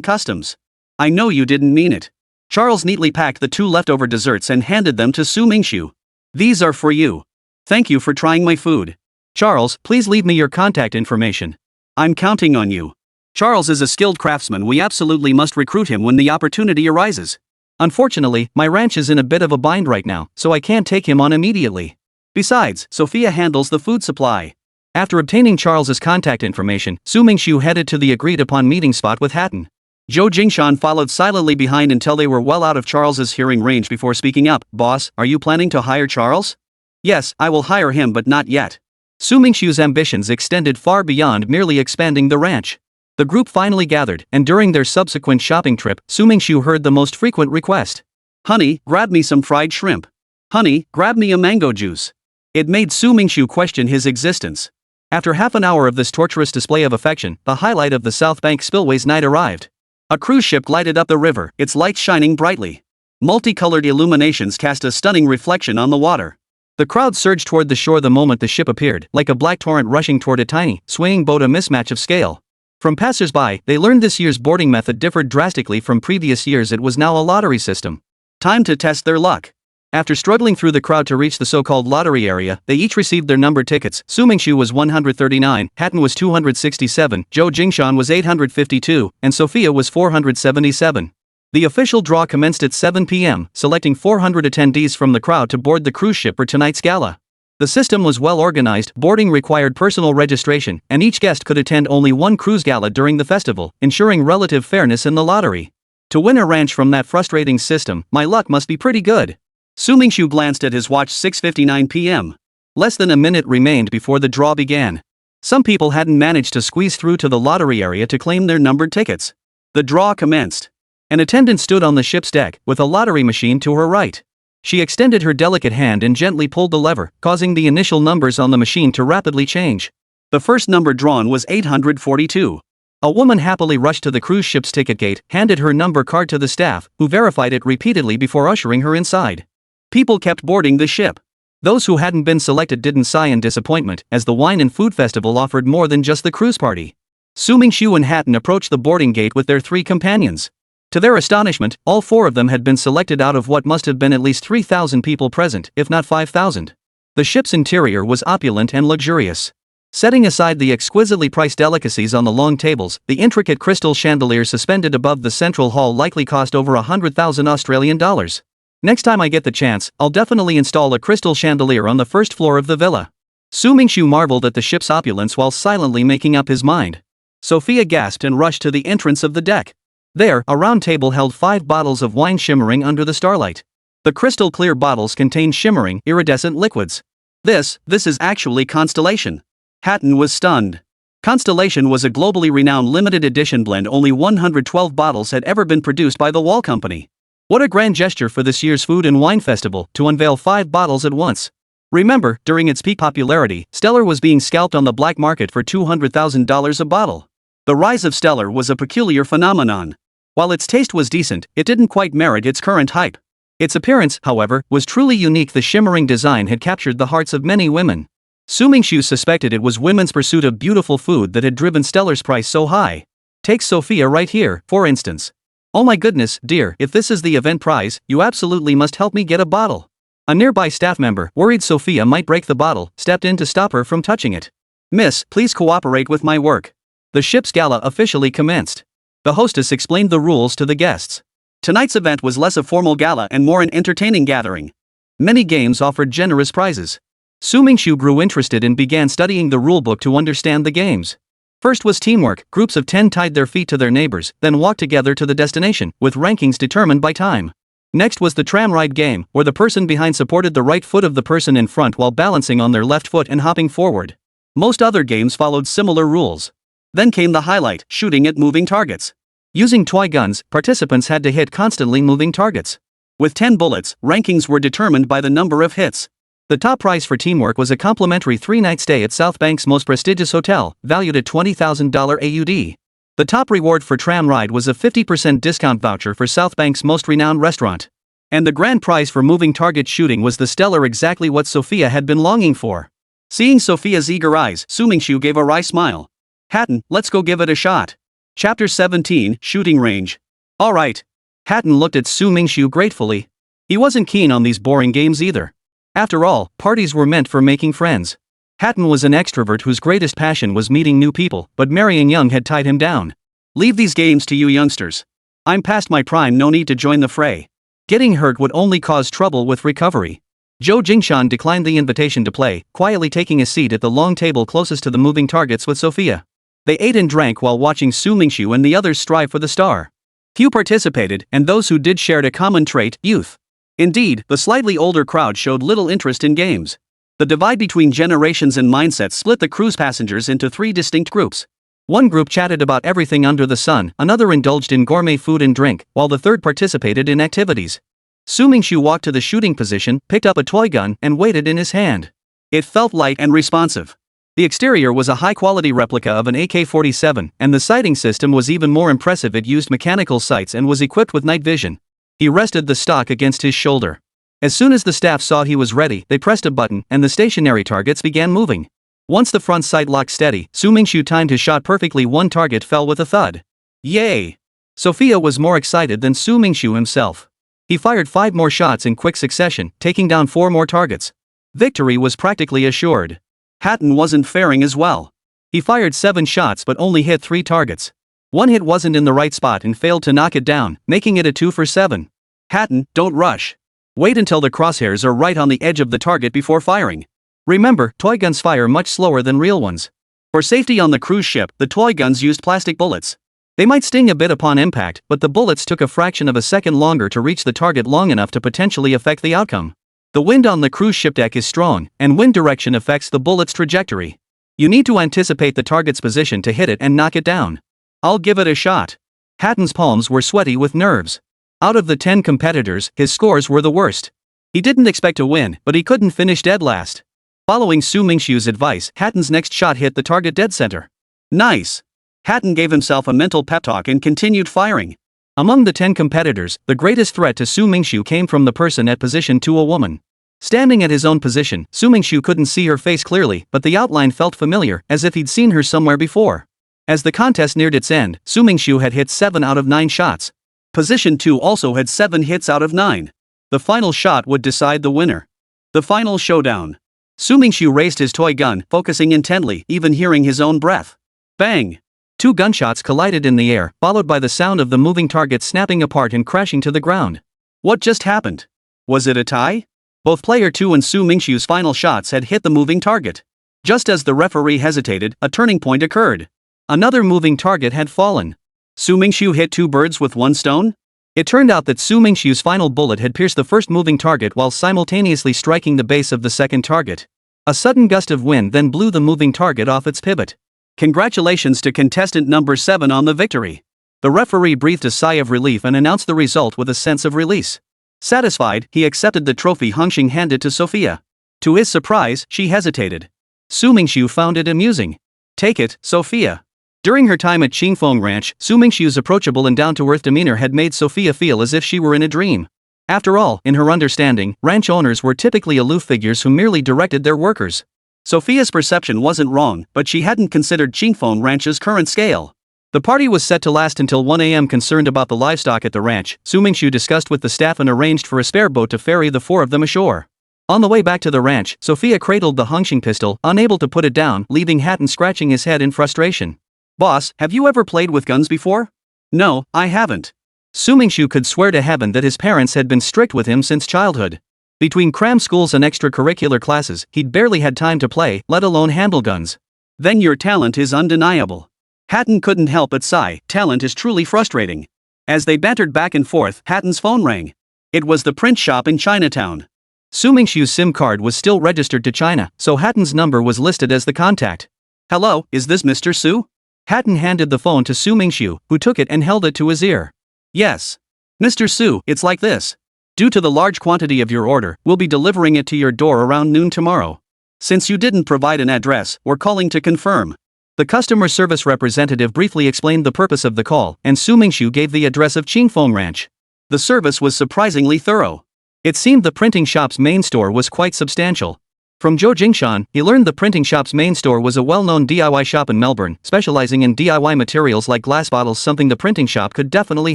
customs. I know you didn't mean it. Charles neatly packed the two leftover desserts and handed them to Su Mingxu. These are for you. Thank you for trying my food. Charles, please leave me your contact information. I'm counting on you. Charles is a skilled craftsman. We absolutely must recruit him when the opportunity arises. Unfortunately, my ranch is in a bit of a bind right now, so I can't take him on immediately. Besides, Sophia handles the food supply. After obtaining Charles's contact information, Su Mingxu headed to the agreed-upon meeting spot with Hatton. Zhou Jingshan followed silently behind until they were well out of Charles's hearing range before speaking up. Boss, are you planning to hire Charles? Yes, I will hire him, but not yet. Su Mingxu's ambitions extended far beyond merely expanding the ranch. The group finally gathered, and during their subsequent shopping trip, Su Mingxu heard the most frequent request. "Honey, grab me some fried shrimp. Honey, grab me a mango juice." It made Su Mingxu question his existence. After half an hour of this torturous display of affection, the highlight of the South Bank Spillways night arrived. A cruise ship glided up the river, its lights shining brightly. Multicolored illuminations cast a stunning reflection on the water. The crowd surged toward the shore the moment the ship appeared, like a black torrent rushing toward a tiny, swaying boat, a mismatch of scale. From passers-by, they learned this year's boarding method differed drastically from previous years. It was now a lottery system. Time to test their luck. After struggling through the crowd to reach the so-called lottery area, they each received their numbered tickets. Su Mingxu was 139, Hatton was 267, Zhou Jingshan was 852, and Sophia was 477. The official draw commenced at 7 p.m., selecting 400 attendees from the crowd to board the cruise ship for tonight's gala. The system was well organized, boarding required personal registration, and each guest could attend only one cruise gala during the festival, ensuring relative fairness in the lottery. To win a ranch from that frustrating system, my luck must be pretty good. Su Mingxu glanced at his watch. 6:59 p.m. Less than a minute remained before the draw began. Some people hadn't managed to squeeze through to the lottery area to claim their numbered tickets. The draw commenced. An attendant stood on the ship's deck, with a lottery machine to her right. She extended her delicate hand and gently pulled the lever, causing the initial numbers on the machine to rapidly change. The first number drawn was 842. A woman happily rushed to the cruise ship's ticket gate, handed her number card to the staff, who verified it repeatedly before ushering her inside. People kept boarding the ship. Those who hadn't been selected didn't sigh in disappointment, as the wine and food festival offered more than just the cruise party. Su Mingxu and Hatton approached the boarding gate with their 3 companions. To their astonishment, all 4 of them had been selected out of what must have been at least 3,000 people present, if not 5,000. The ship's interior was opulent and luxurious. Setting aside the exquisitely priced delicacies on the long tables, the intricate crystal chandelier suspended above the central hall likely cost over 100,000 Australian dollars. Next time I get the chance, I'll definitely install a crystal chandelier on the first floor of the villa. Su Mingxu marveled at the ship's opulence while silently making up his mind. Sophia gasped and rushed to the entrance of the deck. There, a round table held 5 bottles of wine shimmering under the starlight. The crystal-clear bottles contained shimmering, iridescent liquids. This is actually Constellation. Hatton was stunned. Constellation was a globally renowned limited edition blend. Only 112 bottles had ever been produced by the Wall Company. What a grand gesture for this year's food and wine festival, to unveil 5 bottles at once. Remember, during its peak popularity, Stellar was being scalped on the black market for $200,000 a bottle. The rise of Stellar was a peculiar phenomenon. While its taste was decent, it didn't quite merit its current hype. Its appearance, however, was truly unique. The shimmering design had captured the hearts of many women. Su Mingxu suspected it was women's pursuit of beautiful food that had driven Stellar's price so high. Take Sophia right here, for instance. "Oh my goodness, dear, if this is the event prize, you absolutely must help me get a bottle." A nearby staff member, worried Sophia might break the bottle, stepped in to stop her from touching it. "Miss, please cooperate with my work." The ship's gala officially commenced. The hostess explained the rules to the guests. Tonight's event was less a formal gala and more an entertaining gathering. Many games offered generous prizes. Su Mingxu grew interested and began studying the rulebook to understand the games. First was teamwork. Groups of 10 tied their feet to their neighbors, then walked together to the destination, with rankings determined by time. Next was the tram ride game, where the person behind supported the right foot of the person in front while balancing on their left foot and hopping forward. Most other games followed similar rules. Then came the highlight, shooting at moving targets. Using toy guns, participants had to hit constantly moving targets. With 10 bullets, rankings were determined by the number of hits. The top prize for teamwork was a complimentary 3-night stay at South Bank's most prestigious hotel, valued at $20,000 AUD. The top reward for tram ride was a 50% discount voucher for South Bank's most renowned restaurant. And the grand prize for moving target shooting was the Stellar, exactly what Sophia had been longing for. Seeing Sophia's eager eyes, Su Mingxu gave a wry smile. "Hatton, let's go give it a shot." Chapter 17, Shooting Range. "All right." Hatton looked at Su Mingxu gratefully. He wasn't keen on these boring games either. After all, parties were meant for making friends. Hatton was an extrovert whose greatest passion was meeting new people, but marrying young had tied him down. "Leave these games to you youngsters. I'm past my prime, no need to join the fray. Getting hurt would only cause trouble with recovery." Zhou Jingshan declined the invitation to play, quietly taking a seat at the long table closest to the moving targets with Sophia. They ate and drank while watching Su Mingxu and the others strive for the star. Few participated, and those who did shared a common trait: youth. Indeed, the slightly older crowd showed little interest in games. The divide between generations and mindsets split the cruise passengers into three distinct groups. One group chatted about everything under the sun, another indulged in gourmet food and drink, while the third participated in activities. Su Mingxu walked to the shooting position, picked up a toy gun, and weighed it in his hand. It felt light and responsive. The exterior was a high-quality replica of an AK-47, and the sighting system was even more impressive. It used mechanical sights and was equipped with night vision. He rested the stock against his shoulder. As soon as the staff saw he was ready, they pressed a button, and the stationary targets began moving. Once the front sight locked steady, Su Mingxu timed his shot perfectly. One target fell with a thud. Yay! Sophia was more excited than Su Mingxu himself. He fired 5 more shots in quick succession, taking down 4 more targets. Victory was practically assured. Hatton wasn't faring as well. He fired 7 shots but only hit 3 targets. One hit wasn't in the right spot and failed to knock it down, making it a 2 for 7. Hatton, don't rush. Wait until the crosshairs are right on the edge of the target before firing. Remember, toy guns fire much slower than real ones. For safety on the cruise ship, the toy guns used plastic bullets. They might sting a bit upon impact, but the bullets took a fraction of a second longer to reach the target, long enough to potentially affect the outcome. The wind on the cruise ship deck is strong, and wind direction affects the bullet's trajectory. You need to anticipate the target's position to hit it and knock it down. I'll give it a shot. Hatton's palms were sweaty with nerves. Out of the 10 competitors, his scores were the worst. He didn't expect to win, but he couldn't finish dead last. Following Su Mingxu's advice, Hatton's next shot hit the target dead center. Nice! Hatton gave himself a mental pep talk and continued firing. Among the 10 competitors, the greatest threat to Su Mingxu came from the person at position 2, a woman. Standing at his own position, Su Mingxu couldn't see her face clearly, but the outline felt familiar, as if he'd seen her somewhere before. As the contest neared its end, Su Mingxu had hit 7 out of 9 shots. Position 2 also had 7 hits out of 9. The final shot would decide the winner. The final showdown. Su Mingxu raised his toy gun, focusing intently, even hearing his own breath. Bang! 2 gunshots collided in the air, followed by the sound of the moving target snapping apart and crashing to the ground. What just happened? Was it a tie? Both player 2 and Su Mingxu's final shots had hit the moving target. Just as the referee hesitated, a turning point occurred. Another moving target had fallen. Su Mingxu hit 2 birds with 1 stone? It turned out that Su Mingxu's final bullet had pierced the first moving target while simultaneously striking the base of the second target. A sudden gust of wind then blew the moving target off its pivot. Congratulations to contestant number 7 on the victory. The referee breathed a sigh of relief and announced the result with a sense of release. Satisfied, he accepted the trophy Hongxing handed to Sophia. To his surprise, she hesitated. Su Mingxu found it amusing. Take it, Sophia. During her time at Qingfeng Ranch, Su Mingxu's approachable and down-to-earth demeanor had made Sophia feel as if she were in a dream. After all, in her understanding, ranch owners were typically aloof figures who merely directed their workers. Sophia's perception wasn't wrong, but she hadn't considered Qingfeng Ranch's current scale. The party was set to last until 1 a.m. Concerned about the livestock at the ranch, Su Mingxu discussed with the staff and arranged for a spare boat to ferry the 4 of them ashore. On the way back to the ranch, Sophia cradled the Hongxing pistol, unable to put it down, leaving Hatton scratching his head in frustration. Boss, have you ever played with guns before? No, I haven't. Su Mingxu could swear to heaven that his parents had been strict with him since childhood. Between cram schools and extracurricular classes, he'd barely had time to play, let alone handle guns. Then your talent is undeniable. Hatton couldn't help but sigh. Talent is truly frustrating. As they bantered back and forth, Hatton's phone rang. It was the print shop in Chinatown. Su Mingxu's SIM card was still registered to China, so Hatton's number was listed as the contact. Hello, is this Mr. Su? Hatton handed the phone to Su Mingxu, who took it and held it to his ear. Yes. Mr. Su, it's like this. Due to the large quantity of your order, we'll be delivering it to your door around noon tomorrow. Since you didn't provide an address, we're calling to confirm. The customer service representative briefly explained the purpose of the call, and Su Mingxu gave the address of Qingfeng Ranch. The service was surprisingly thorough. It seemed the printing shop's main store was quite substantial. From Zhou Jingshan, he learned the printing shop's main store was a well-known DIY shop in Melbourne, specializing in DIY materials like glass bottles, something the printing shop could definitely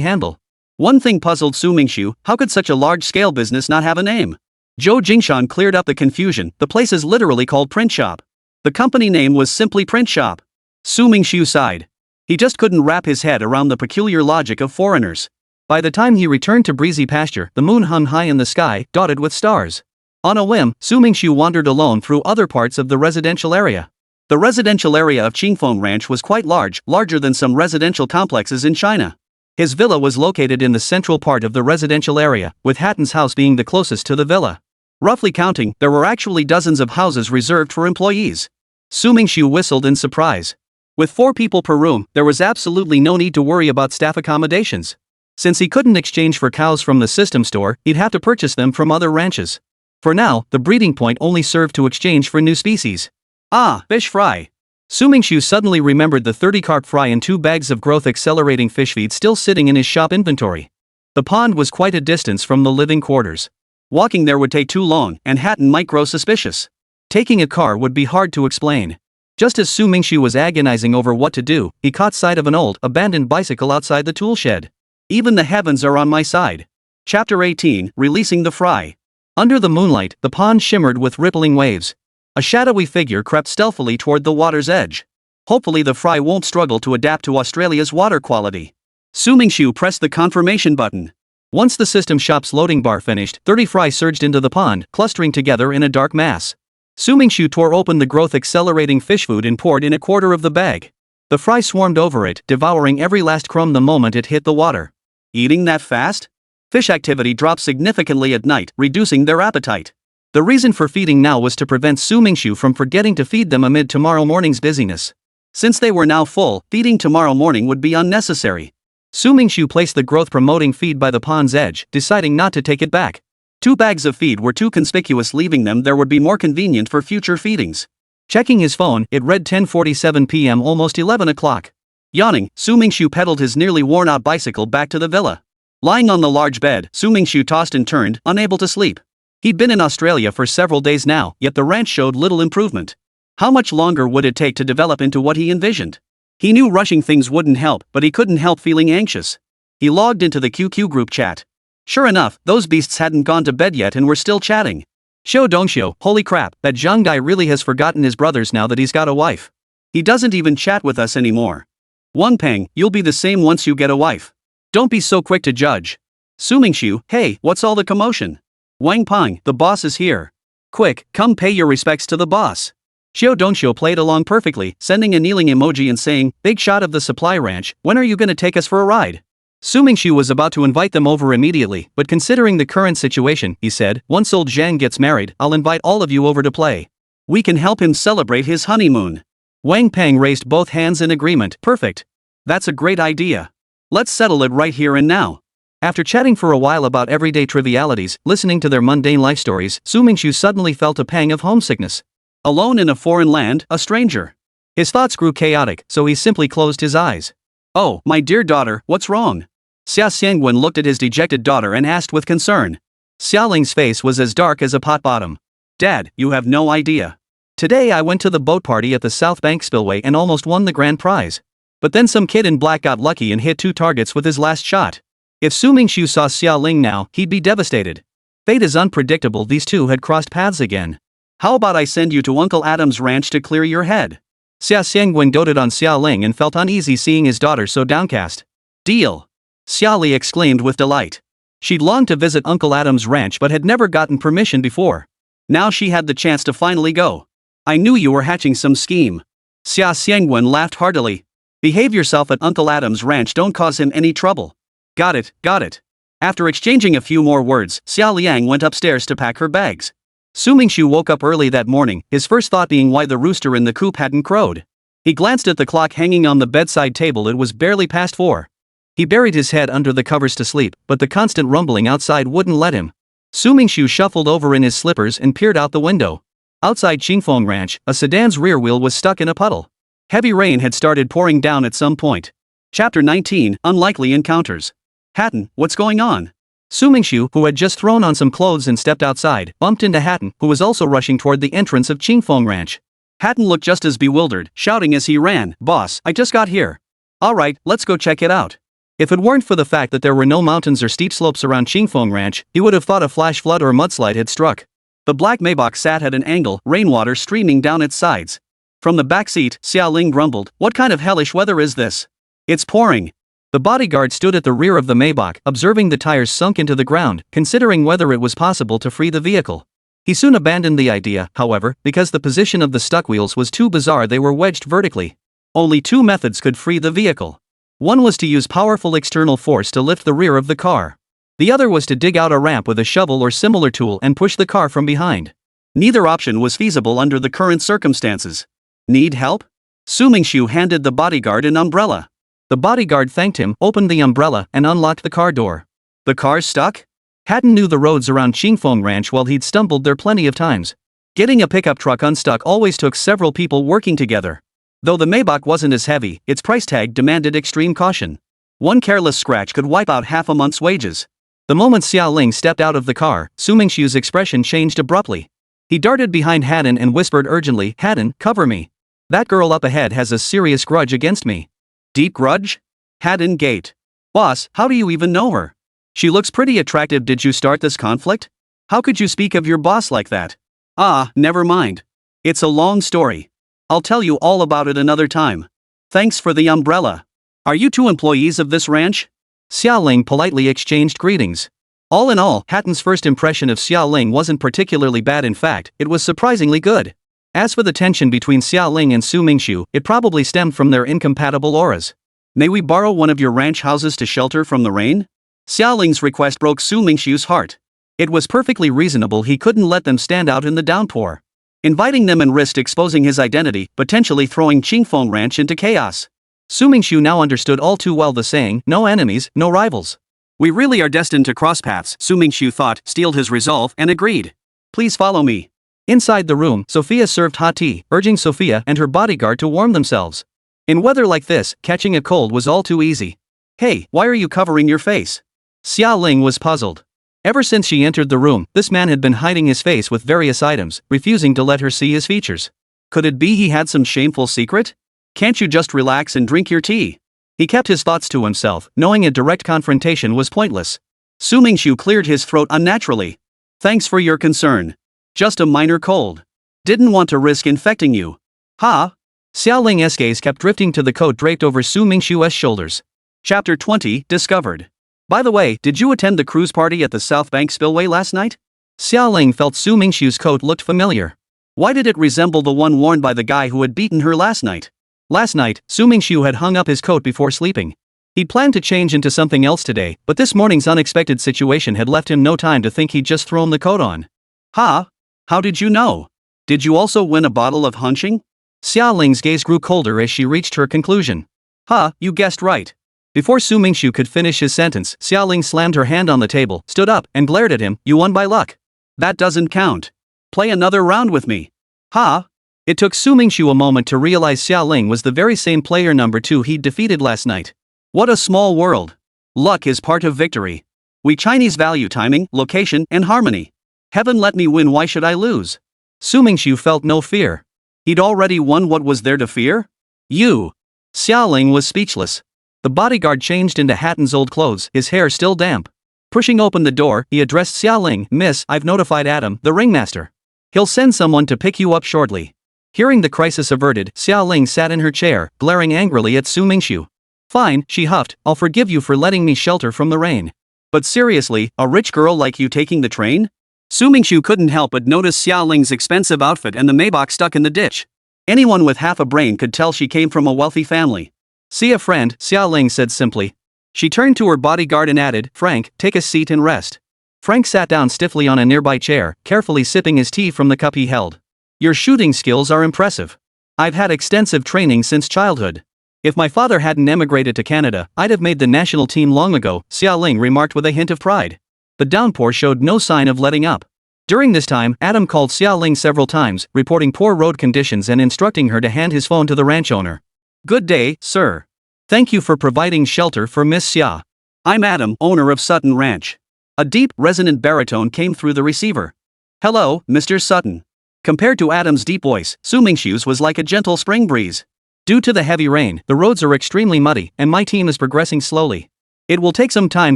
handle. One thing puzzled Su Mingxu: how could such a large-scale business not have a name? Zhou Jingshan cleared up the confusion. The place is literally called Print Shop. The company name was simply Print Shop. Su Mingxu sighed. He just couldn't wrap his head around the peculiar logic of foreigners. By the time he returned to breezy pasture, the moon hung high in the sky, dotted with stars. On a whim, Su Mingxu wandered alone through other parts of the residential area. The residential area of Qingfeng Ranch was quite large, larger than some residential complexes in China. His villa was located in the central part of the residential area, with Hatton's house being the closest to the villa. Roughly counting, there were actually dozens of houses reserved for employees. Su Mingxu whistled in surprise. With 4 people per room, there was absolutely no need to worry about staff accommodations. Since he couldn't exchange for cows from the system store, he'd have to purchase them from other ranches. For now, the breeding point only served to exchange for new species. Ah, fish fry. Su Mingxu suddenly remembered the 30 carp fry and 2 bags of growth-accelerating fish feed still sitting in his shop inventory. The pond was quite a distance from the living quarters. Walking there would take too long, and Hatton might grow suspicious. Taking a car would be hard to explain. Just as Su Mingxu was agonizing over what to do, he caught sight of an old, abandoned bicycle outside the tool shed. Even the heavens are on my side. Chapter 18, Releasing the Fry. Under the moonlight, the pond shimmered with rippling waves. A shadowy figure crept stealthily toward the water's edge. Hopefully the fry won't struggle to adapt to Australia's water quality. Su Mingxu pressed the confirmation button. Once the system shop's loading bar finished, 30 fry surged into the pond, clustering together in a dark mass. Su Mingxu tore open the growth-accelerating fish food and poured in a quarter of the bag. The fry swarmed over it, devouring every last crumb the moment it hit the water. Eating that fast? Fish activity dropped significantly at night, reducing their appetite. The reason for feeding now was to prevent Su Mingxu from forgetting to feed them amid tomorrow morning's busyness. Since they were now full, feeding tomorrow morning would be unnecessary. Su Mingxu placed the growth-promoting feed by the pond's edge, deciding not to take it back. 2 bags of feed were too conspicuous, leaving them there would be more convenient for future feedings. Checking his phone, it read 10:47 p.m. almost 11 o'clock. Yawning, Su Mingxu pedaled his nearly worn-out bicycle back to the villa. Lying on the large bed, Su Mingxu tossed and turned, unable to sleep. He'd been in Australia for several days now, yet the ranch showed little improvement. How much longer would it take to develop into what he envisioned? He knew rushing things wouldn't help, but he couldn't help feeling anxious. He logged into the QQ group chat. Sure enough, those beasts hadn't gone to bed yet and were still chatting. Xiao Dongxiu, holy crap, that Zhang guy really has forgotten his brothers now that he's got a wife. He doesn't even chat with us anymore. Wang Peng, you'll be the same once you get a wife. Don't be so quick to judge. Su Mingxu, hey, what's all the commotion? Wang Peng, the boss is here. Quick, come pay your respects to the boss. Xiao Dongxiu played along perfectly, sending a kneeling emoji and saying, big shot of the supply ranch, when are you gonna take us for a ride? Su Mingxu was about to invite them over immediately, but considering the current situation, he said, once old Zhang gets married, I'll invite all of you over to play. We can help him celebrate his honeymoon. Wang Peng raised both hands in agreement. Perfect. That's a great idea. Let's settle it right here and now. After chatting for a while about everyday trivialities, listening to their mundane life stories, Su Mingxu suddenly felt a pang of homesickness. Alone in a foreign land, a stranger. His thoughts grew chaotic, so he simply closed his eyes. Oh, my dear daughter, what's wrong? Xia Xiangwen looked at his dejected daughter and asked with concern. Xia Ling's face was as dark as a pot bottom. Dad, you have no idea. Today I went to the boat party at the South Bank Spillway and almost won the grand prize. But then some kid in black got lucky and hit 2 targets with his last shot. If Su Mingxu saw Xia Ling now, he'd be devastated. Fate is unpredictable. These two had crossed paths again. How about I send you to Uncle Adam's ranch to clear your head? Xia Xiangwen doted on Xia Ling and felt uneasy seeing his daughter so downcast. Deal! Xia Li exclaimed with delight. She'd longed to visit Uncle Adam's ranch but had never gotten permission before. Now she had the chance to finally go. I knew you were hatching some scheme. Xia Xiangwen laughed heartily. Behave yourself at Uncle Adam's ranch, don't cause him any trouble. Got it, got it. After exchanging a few more words, Xia Liang went upstairs to pack her bags. Su Mingxu woke up early that morning, his first thought being why the rooster in the coop hadn't crowed. He glanced at the clock hanging on the bedside table. It was barely past 4. He buried his head under the covers to sleep, but the constant rumbling outside wouldn't let him. Su Mingxu shuffled over in his slippers and peered out the window. Outside Qingfeng Ranch, a sedan's rear wheel was stuck in a puddle. Heavy rain had started pouring down at some point. Chapter 19, Unlikely Encounters. Hatton, what's going on? Su Mingxu, who had just thrown on some clothes and stepped outside, bumped into Hatton, who was also rushing toward the entrance of Qingfeng Ranch. Hatton looked just as bewildered, shouting as he ran, Boss, I just got here. Alright, let's go check it out. If it weren't for the fact that there were no mountains or steep slopes around Qingfeng Ranch, he would have thought a flash flood or mudslide had struck. The black Maybach sat at an angle, rainwater streaming down its sides. From the back seat, Xia Ling grumbled, What kind of hellish weather is this? It's pouring. The bodyguard stood at the rear of the Maybach, observing the tires sunk into the ground, considering whether it was possible to free the vehicle. He soon abandoned the idea, however, because the position of the stuck wheels was too bizarre. They were wedged vertically. Only 2 methods could free the vehicle. One was to use powerful external force to lift the rear of the car. The other was to dig out a ramp with a shovel or similar tool and push the car from behind. Neither option was feasible under the current circumstances. Need help? Su Mingxu handed the bodyguard an umbrella. The bodyguard thanked him, opened the umbrella, and unlocked the car door. The car's stuck? Hatton knew the roads around Qingfeng Ranch while he'd stumbled there plenty of times. Getting a pickup truck unstuck always took several people working together. Though the Maybach wasn't as heavy, its price tag demanded extreme caution. One careless scratch could wipe out half a month's wages. The moment Xia Ling stepped out of the car, Su Mingxu's expression changed abruptly. He darted behind Hatton and whispered urgently, "Hatton, cover me. That girl up ahead has a serious grudge against me." "Deep grudge?" Hatton gaped. "Boss, how do you even know her? She looks pretty attractive. Did you start this conflict? How could you speak of your boss like that?" "Ah, never mind. It's a long story. I'll tell you all about it another time. Thanks for the umbrella. Are you two employees of this ranch?" Xia Ling politely exchanged greetings. All in all, Hatton's first impression of Xia Ling wasn't particularly bad. In fact, it was surprisingly good. As for the tension between Xia Ling and Su Mingxu, it probably stemmed from their incompatible auras. "May we borrow one of your ranch houses to shelter from the rain?" Xia Ling's request broke Su Mingxu's heart. It was perfectly reasonable. He couldn't let them stand out in the downpour. Inviting them and risked exposing his identity, potentially throwing Qingfeng Ranch into chaos. Su Mingxu now understood all too well the saying, "No enemies, no rivals." "We really are destined to cross paths," Su Mingxu thought, steeled his resolve, and agreed. "Please follow me." Inside the room, Sophia served hot tea, urging Sophia and her bodyguard to warm themselves. In weather like this, catching a cold was all too easy. "Hey, why are you covering your face?" Xia Ling was puzzled. Ever since she entered the room, this man had been hiding his face with various items, refusing to let her see his features. Could it be he had some shameful secret? "Can't you just relax and drink your tea?" He kept his thoughts to himself, knowing a direct confrontation was pointless. Su Mingxu cleared his throat unnaturally. "Thanks for your concern. Just a minor cold. Didn't want to risk infecting you." "Ha?" Xia Ling's gaze kept drifting to the coat draped over Su Mingxu's shoulders. Chapter 20, Discovered. "By the way, did you attend the cruise party at the South Bank Spillway last night?" Xia Ling felt Su Mingxu's coat looked familiar. Why did it resemble the one worn by the guy who had beaten her last night? Last night, Su Mingxu had hung up his coat before sleeping. He'd planned to change into something else today, but this morning's unexpected situation had left him no time to think. He'd just thrown the coat on. "Ha? How did you know? Did you also win a bottle of hunching?" Xia Ling's gaze grew colder as she reached her conclusion. "Ha, you guessed right." Before Su Mingxu could finish his sentence, Xia Ling slammed her hand on the table, stood up, and glared at him. "You won by luck. That doesn't count. Play another round with me." "Ha?" It took Su Mingxu a moment to realize Xia Ling was the very same player number 2 he'd defeated last night. What a small world. Luck is part of victory. We Chinese value timing, location, and harmony. Heaven let me win, why should I lose? Su Mingxu felt no fear. He'd already won. What was there to fear? You. Xia Ling was speechless. The bodyguard changed into Hatton's old clothes, his hair still damp. Pushing open the door, he addressed Xia Ling. "Miss, I've notified Adam, the ringmaster. He'll send someone to pick you up shortly." Hearing the crisis averted, Xia Ling sat in her chair, glaring angrily at Su Mingxu. "Fine," she huffed, "I'll forgive you for letting me shelter from the rain. But seriously, a rich girl like you taking the train?" Su Mingxu couldn't help but notice Xia Ling's expensive outfit and the Maybach stuck in the ditch. Anyone with half a brain could tell she came from a wealthy family. "See a friend," Xia Ling said simply. She turned to her bodyguard and added, "Frank, take a seat and rest." Frank sat down stiffly on a nearby chair, carefully sipping his tea from the cup he held. "Your shooting skills are impressive. I've had extensive training since childhood. If my father hadn't emigrated to Canada, I'd have made the national team long ago," Xia Ling remarked with a hint of pride. The downpour showed no sign of letting up. During this time, Adam called Xia Ling several times, reporting poor road conditions and instructing her to hand his phone to the ranch owner. "Good day, sir. Thank you for providing shelter for Miss Xia. I'm Adam, owner of Sutton Ranch." A deep, resonant baritone came through the receiver. "Hello, Mr. Sutton." Compared to Adam's deep voice, Su Mingxu's was like a gentle spring breeze. "Due to the heavy rain, the roads are extremely muddy, and my team is progressing slowly. It will take some time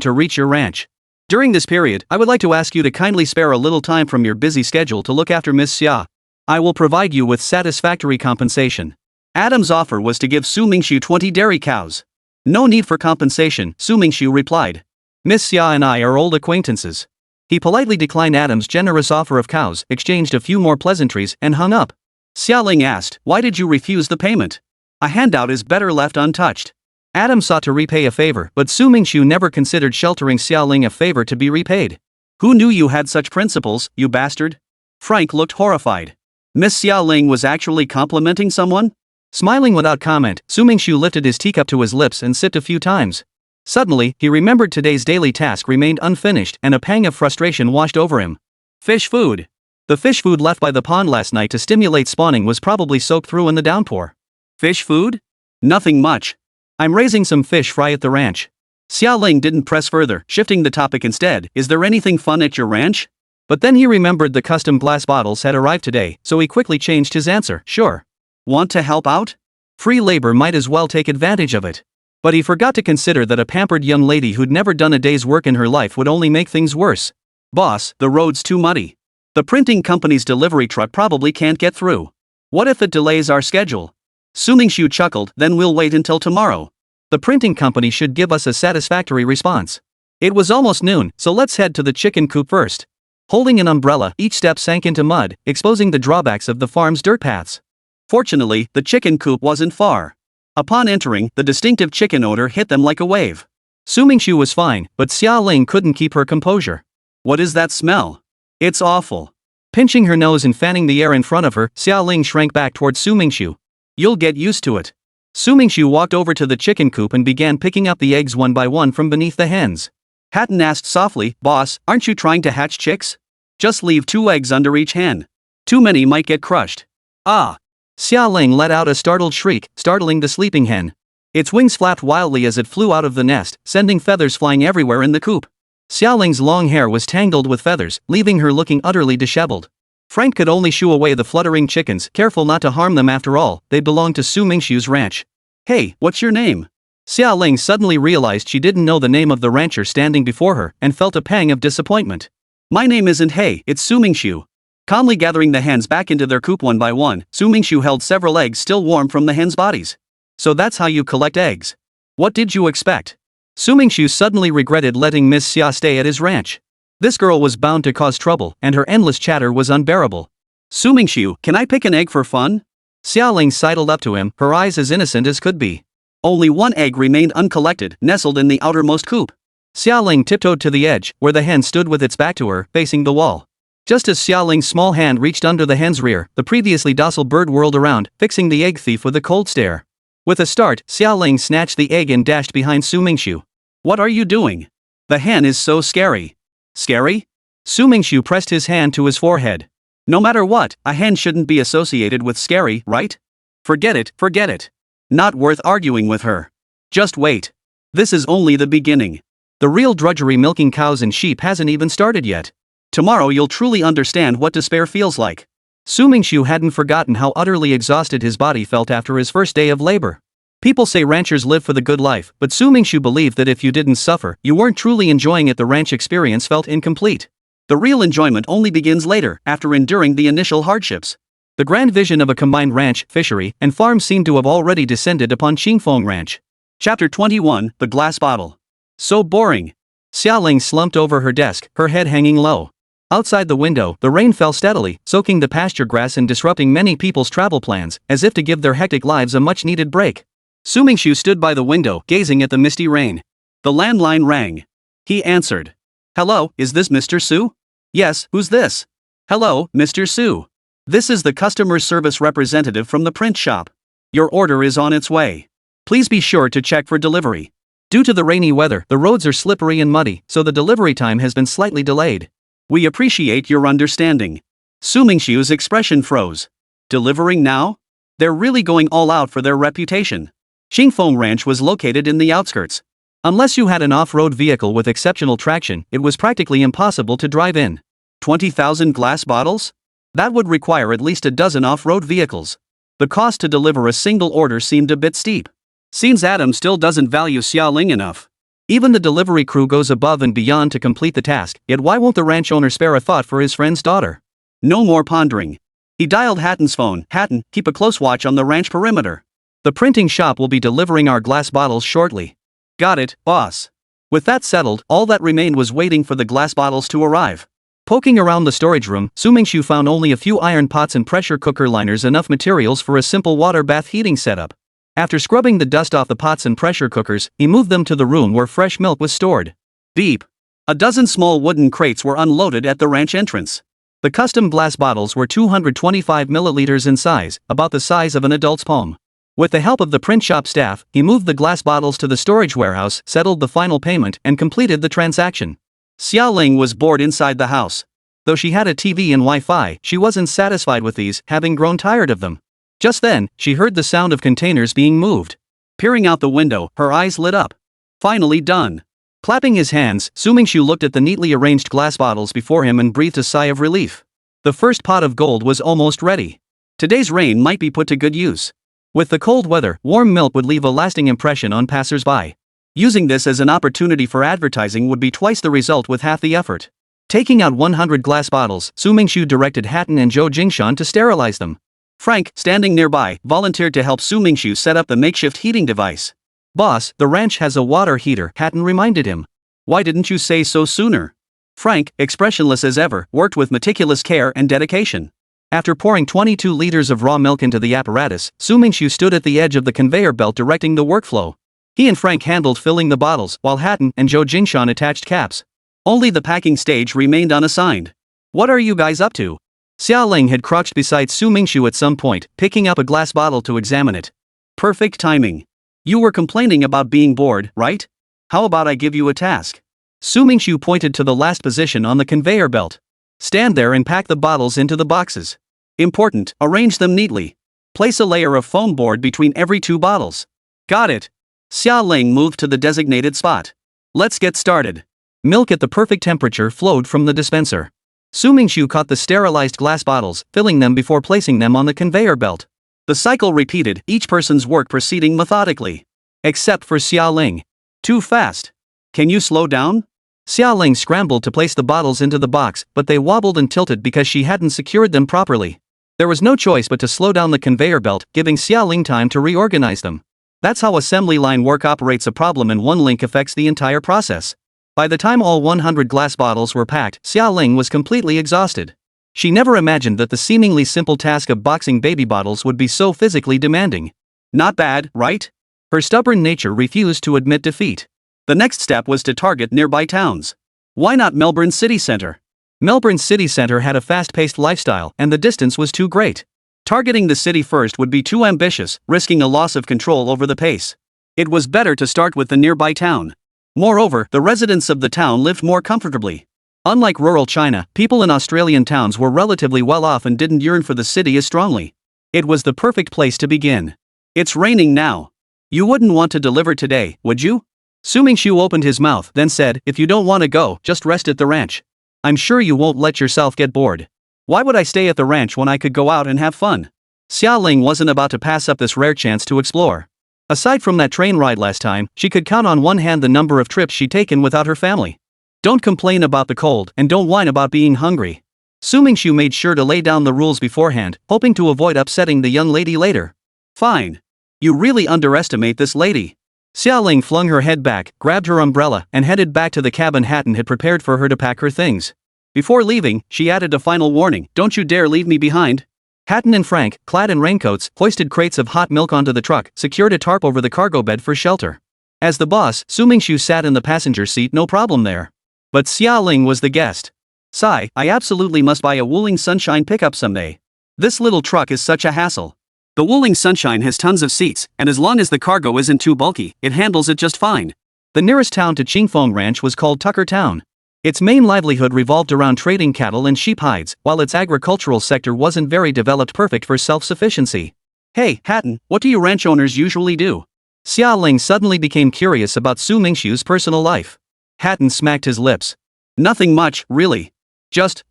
to reach your ranch. During this period, I would like to ask you to kindly spare a little time from your busy schedule to look after Miss Xia. I will provide you with satisfactory compensation." Adam's offer was to give Su Mingxu 20 dairy cows. "No need for compensation," Su Mingxu replied. "Miss Xia and I are old acquaintances." He politely declined Adam's generous offer of cows, exchanged a few more pleasantries, and hung up. Xia Ling asked, "Why did you refuse the payment? A handout is better left untouched." Adam sought to repay a favor, but Su Mingxu never considered sheltering Xiaoling a favor to be repaid. Who knew you had such principles, you bastard? Frank looked horrified. Miss Xiaoling was actually complimenting someone? Smiling without comment, Su Mingxu lifted his teacup to his lips and sipped a few times. Suddenly, he remembered today's daily task remained unfinished and a pang of frustration washed over him. Fish food. The fish food left by the pond last night to stimulate spawning was probably soaked through in the downpour. Fish food? Nothing much. I'm raising some fish fry at the ranch. Xiaoling didn't press further, shifting the topic instead. Is there anything fun at your ranch? But then he remembered the custom glass bottles had arrived today, so he quickly changed his answer. Sure. Want to help out? Free labor, might as well take advantage of it. But he forgot to consider that a pampered young lady who'd never done a day's work in her life would only make things worse. Boss, the road's too muddy. The printing company's delivery truck probably can't get through. What if it delays our schedule? Su Mingxu chuckled. Then we'll wait until tomorrow. The printing company should give us a satisfactory response. It was almost noon, so let's head to the chicken coop first. Holding an umbrella, each step sank into mud, exposing the drawbacks of the farm's dirt paths. Fortunately, the chicken coop wasn't far. Upon entering, the distinctive chicken odor hit them like a wave. Su Mingxu was fine, but Xiaoling couldn't keep her composure. What is that smell? It's awful. Pinching her nose and fanning the air in front of her, Xiaoling shrank back towards Su Mingxu. You'll get used to it. Su Mingxu walked over to the chicken coop and began picking up the eggs one by one from beneath the hens. Hatton asked softly, Boss, aren't you trying to hatch chicks? Just leave 2 eggs under each hen. Too many might get crushed. Ah! Xiaoling let out a startled shriek, startling the sleeping hen. Its wings flapped wildly as it flew out of the nest, sending feathers flying everywhere in the coop. Xiaoling's long hair was tangled with feathers, leaving her looking utterly disheveled. Frank could only shoo away the fluttering chickens, careful not to harm them. After all, they belonged to Su Mingxu's ranch. Hey, what's your name? Xiaoling suddenly realized she didn't know the name of the rancher standing before her and felt a pang of disappointment. My name isn't Hey, it's Su Mingxu. Calmly gathering the hens back into their coop one by one, Su Mingxu held several eggs still warm from the hens' bodies. So that's how you collect eggs. What did you expect? Su Mingxu suddenly regretted letting Miss Xia stay at his ranch. This girl was bound to cause trouble, and her endless chatter was unbearable. Su Mingxu, can I pick an egg for fun? Xiaoling sidled up to him, her eyes as innocent as could be. Only 1 egg remained uncollected, nestled in the outermost coop. Xiaoling tiptoed to the edge, where the hen stood with its back to her, facing the wall. Just as Xiaoling's small hand reached under the hen's rear, the previously docile bird whirled around, fixing the egg thief with a cold stare. With a start, Xiaoling snatched the egg and dashed behind Su Mingxu. What are you doing? The hen is so scary. Scary? Su Mingxu pressed his hand to his forehead. No matter what, a hen shouldn't be associated with scary, right? Forget it, forget it. Not worth arguing with her. Just wait. This is only the beginning. The real drudgery milking cows and sheep hasn't even started yet. Tomorrow you'll truly understand what despair feels like. Su Mingxu hadn't forgotten how utterly exhausted his body felt after his first day of labor. People say ranchers live for the good life, but Su Mingxu believed that if you didn't suffer, you weren't truly enjoying it. The ranch experience felt incomplete. The real enjoyment only begins later, after enduring the initial hardships. The grand vision of a combined ranch, fishery, and farm seemed to have already descended upon Qingfeng Ranch. Chapter 21, The Glass Bottle. So boring. Xiaoling slumped over her desk, her head hanging low. Outside the window, the rain fell steadily, soaking the pasture grass and disrupting many people's travel plans, as if to give their hectic lives a much-needed break. Su Mingxu stood by the window, gazing at the misty rain. The landline rang. He answered. Hello, is this Mr. Su? Yes, who's this? Hello, Mr. Su. This is the customer service representative from the print shop. Your order is on its way. Please be sure to check for delivery. Due to the rainy weather, the roads are slippery and muddy, so the delivery time has been slightly delayed. We appreciate your understanding. Su Mingxu's expression froze. Delivering now? They're really going all out for their reputation. Qingfeng Ranch was located in the outskirts. Unless you had an off-road vehicle with exceptional traction, it was practically impossible to drive in. 20,000 glass bottles? That would require at least a dozen off-road vehicles. The cost to deliver a single order seemed a bit steep. Seems Adam still doesn't value Xiaoling enough. Even the delivery crew goes above and beyond to complete the task, yet why won't the ranch owner spare a thought for his friend's daughter? No more pondering. He dialed Hatton's phone. Hatton, keep a close watch on the ranch perimeter. The printing shop will be delivering our glass bottles shortly. Got it, boss. With that settled, all that remained was waiting for the glass bottles to arrive. Poking around the storage room, Su Mingxu found only a few iron pots and pressure cooker liners, enough materials for a simple water bath heating setup. After scrubbing the dust off the pots and pressure cookers, he moved them to the room where fresh milk was stored. Beep. A dozen small wooden crates were unloaded at the ranch entrance. The custom glass bottles were 225 milliliters in size, about the size of an adult's palm. With the help of the print shop staff, he moved the glass bottles to the storage warehouse, settled the final payment, and completed the transaction. Xiaoling was bored inside the house. Though she had a TV and Wi-Fi, she wasn't satisfied with these, having grown tired of them. Just then, she heard the sound of containers being moved. Peering out the window, her eyes lit up. Finally done. Clapping his hands, Su Mingxu looked at the neatly arranged glass bottles before him and breathed a sigh of relief. The first pot of gold was almost ready. Today's rain might be put to good use. With the cold weather, warm milk would leave a lasting impression on passers-by. Using this as an opportunity for advertising would be twice the result with half the effort. Taking out 100 glass bottles, Su Mingxu directed Hatton and Zhou Jingshan to sterilize them. Frank, standing nearby, volunteered to help Su Mingxu set up the makeshift heating device. "Boss, the ranch has a water heater," Hatton reminded him. "Why didn't you say so sooner?" Frank, expressionless as ever, worked with meticulous care and dedication. After pouring 22 liters of raw milk into the apparatus, Su Mingxu stood at the edge of the conveyor belt directing the workflow. He and Frank handled filling the bottles, while Hatton and Zhou Jingshan attached caps. Only the packing stage remained unassigned. "What are you guys up to?" Xiaoling had crouched beside Su Mingxu at some point, picking up a glass bottle to examine it. "Perfect timing. You were complaining about being bored, right? How about I give you a task?" Su Mingxu pointed to the last position on the conveyor belt. "Stand there and pack the bottles into the boxes. Important, arrange them neatly. Place a layer of foam board between every 2 bottles." "Got it." Xiaoling moved to the designated spot. "Let's get started." Milk at the perfect temperature flowed from the dispenser. Su Mingxu caught the sterilized glass bottles, filling them before placing them on the conveyor belt. The cycle repeated, each person's work proceeding methodically. Except for Xiaoling. "Too fast. Can you slow down?" Xiaoling scrambled to place the bottles into the box, but they wobbled and tilted because she hadn't secured them properly. There was no choice but to slow down the conveyor belt, giving Xiaoling time to reorganize them. That's how assembly line work operates. A problem in one link affects the entire process. By the time all 100 glass bottles were packed, Xiaoling was completely exhausted. She never imagined that the seemingly simple task of boxing baby bottles would be so physically demanding. Not bad, right? Her stubborn nature refused to admit defeat. The next step was to target nearby towns. Why not Melbourne City Centre? Melbourne City Centre had a fast-paced lifestyle, and the distance was too great. Targeting the city first would be too ambitious, risking a loss of control over the pace. It was better to start with the nearby town. Moreover, the residents of the town lived more comfortably. Unlike rural China, people in Australian towns were relatively well off and didn't yearn for the city as strongly. It was the perfect place to begin. "It's raining now. You wouldn't want to deliver today, would you?" Su Mingxu opened his mouth, then said, "If you don't want to go, just rest at the ranch. I'm sure you won't let yourself get bored." "Why would I stay at the ranch when I could go out and have fun?" Xiaoling wasn't about to pass up this rare chance to explore. Aside from that train ride last time, she could count on one hand the number of trips she'd taken without her family. Don't complain about the cold, and don't whine about being hungry. Su Mingxu made sure to lay down the rules beforehand, hoping to avoid upsetting the young lady later. "Fine. You really underestimate this lady." Xiaoling flung her head back, grabbed her umbrella, and headed back to the cabin Hatton had prepared for her to pack her things. Before leaving, she added a final warning, "Don't you dare leave me behind." Hatton and Frank, clad in raincoats, hoisted crates of hot milk onto the truck, secured a tarp over the cargo bed for shelter. As the boss, Su Mingxu sat in the passenger seat, no problem there. But Xiaoling was the guest. "Sigh, I absolutely must buy a Wuling Sunshine pickup someday. This little truck is such a hassle. The Wuling Sunshine has tons of seats, and as long as the cargo isn't too bulky, it handles it just fine." The nearest town to Qingfeng Ranch was called Tucker Town. Its main livelihood revolved around trading cattle and sheep hides, while its agricultural sector wasn't very developed, perfect for self-sufficiency. "Hey, Hatton, what do you ranch owners usually do?" Xiaoling suddenly became curious about Su Mingxu's personal life. Hatton smacked his lips. "Nothing much, really. Just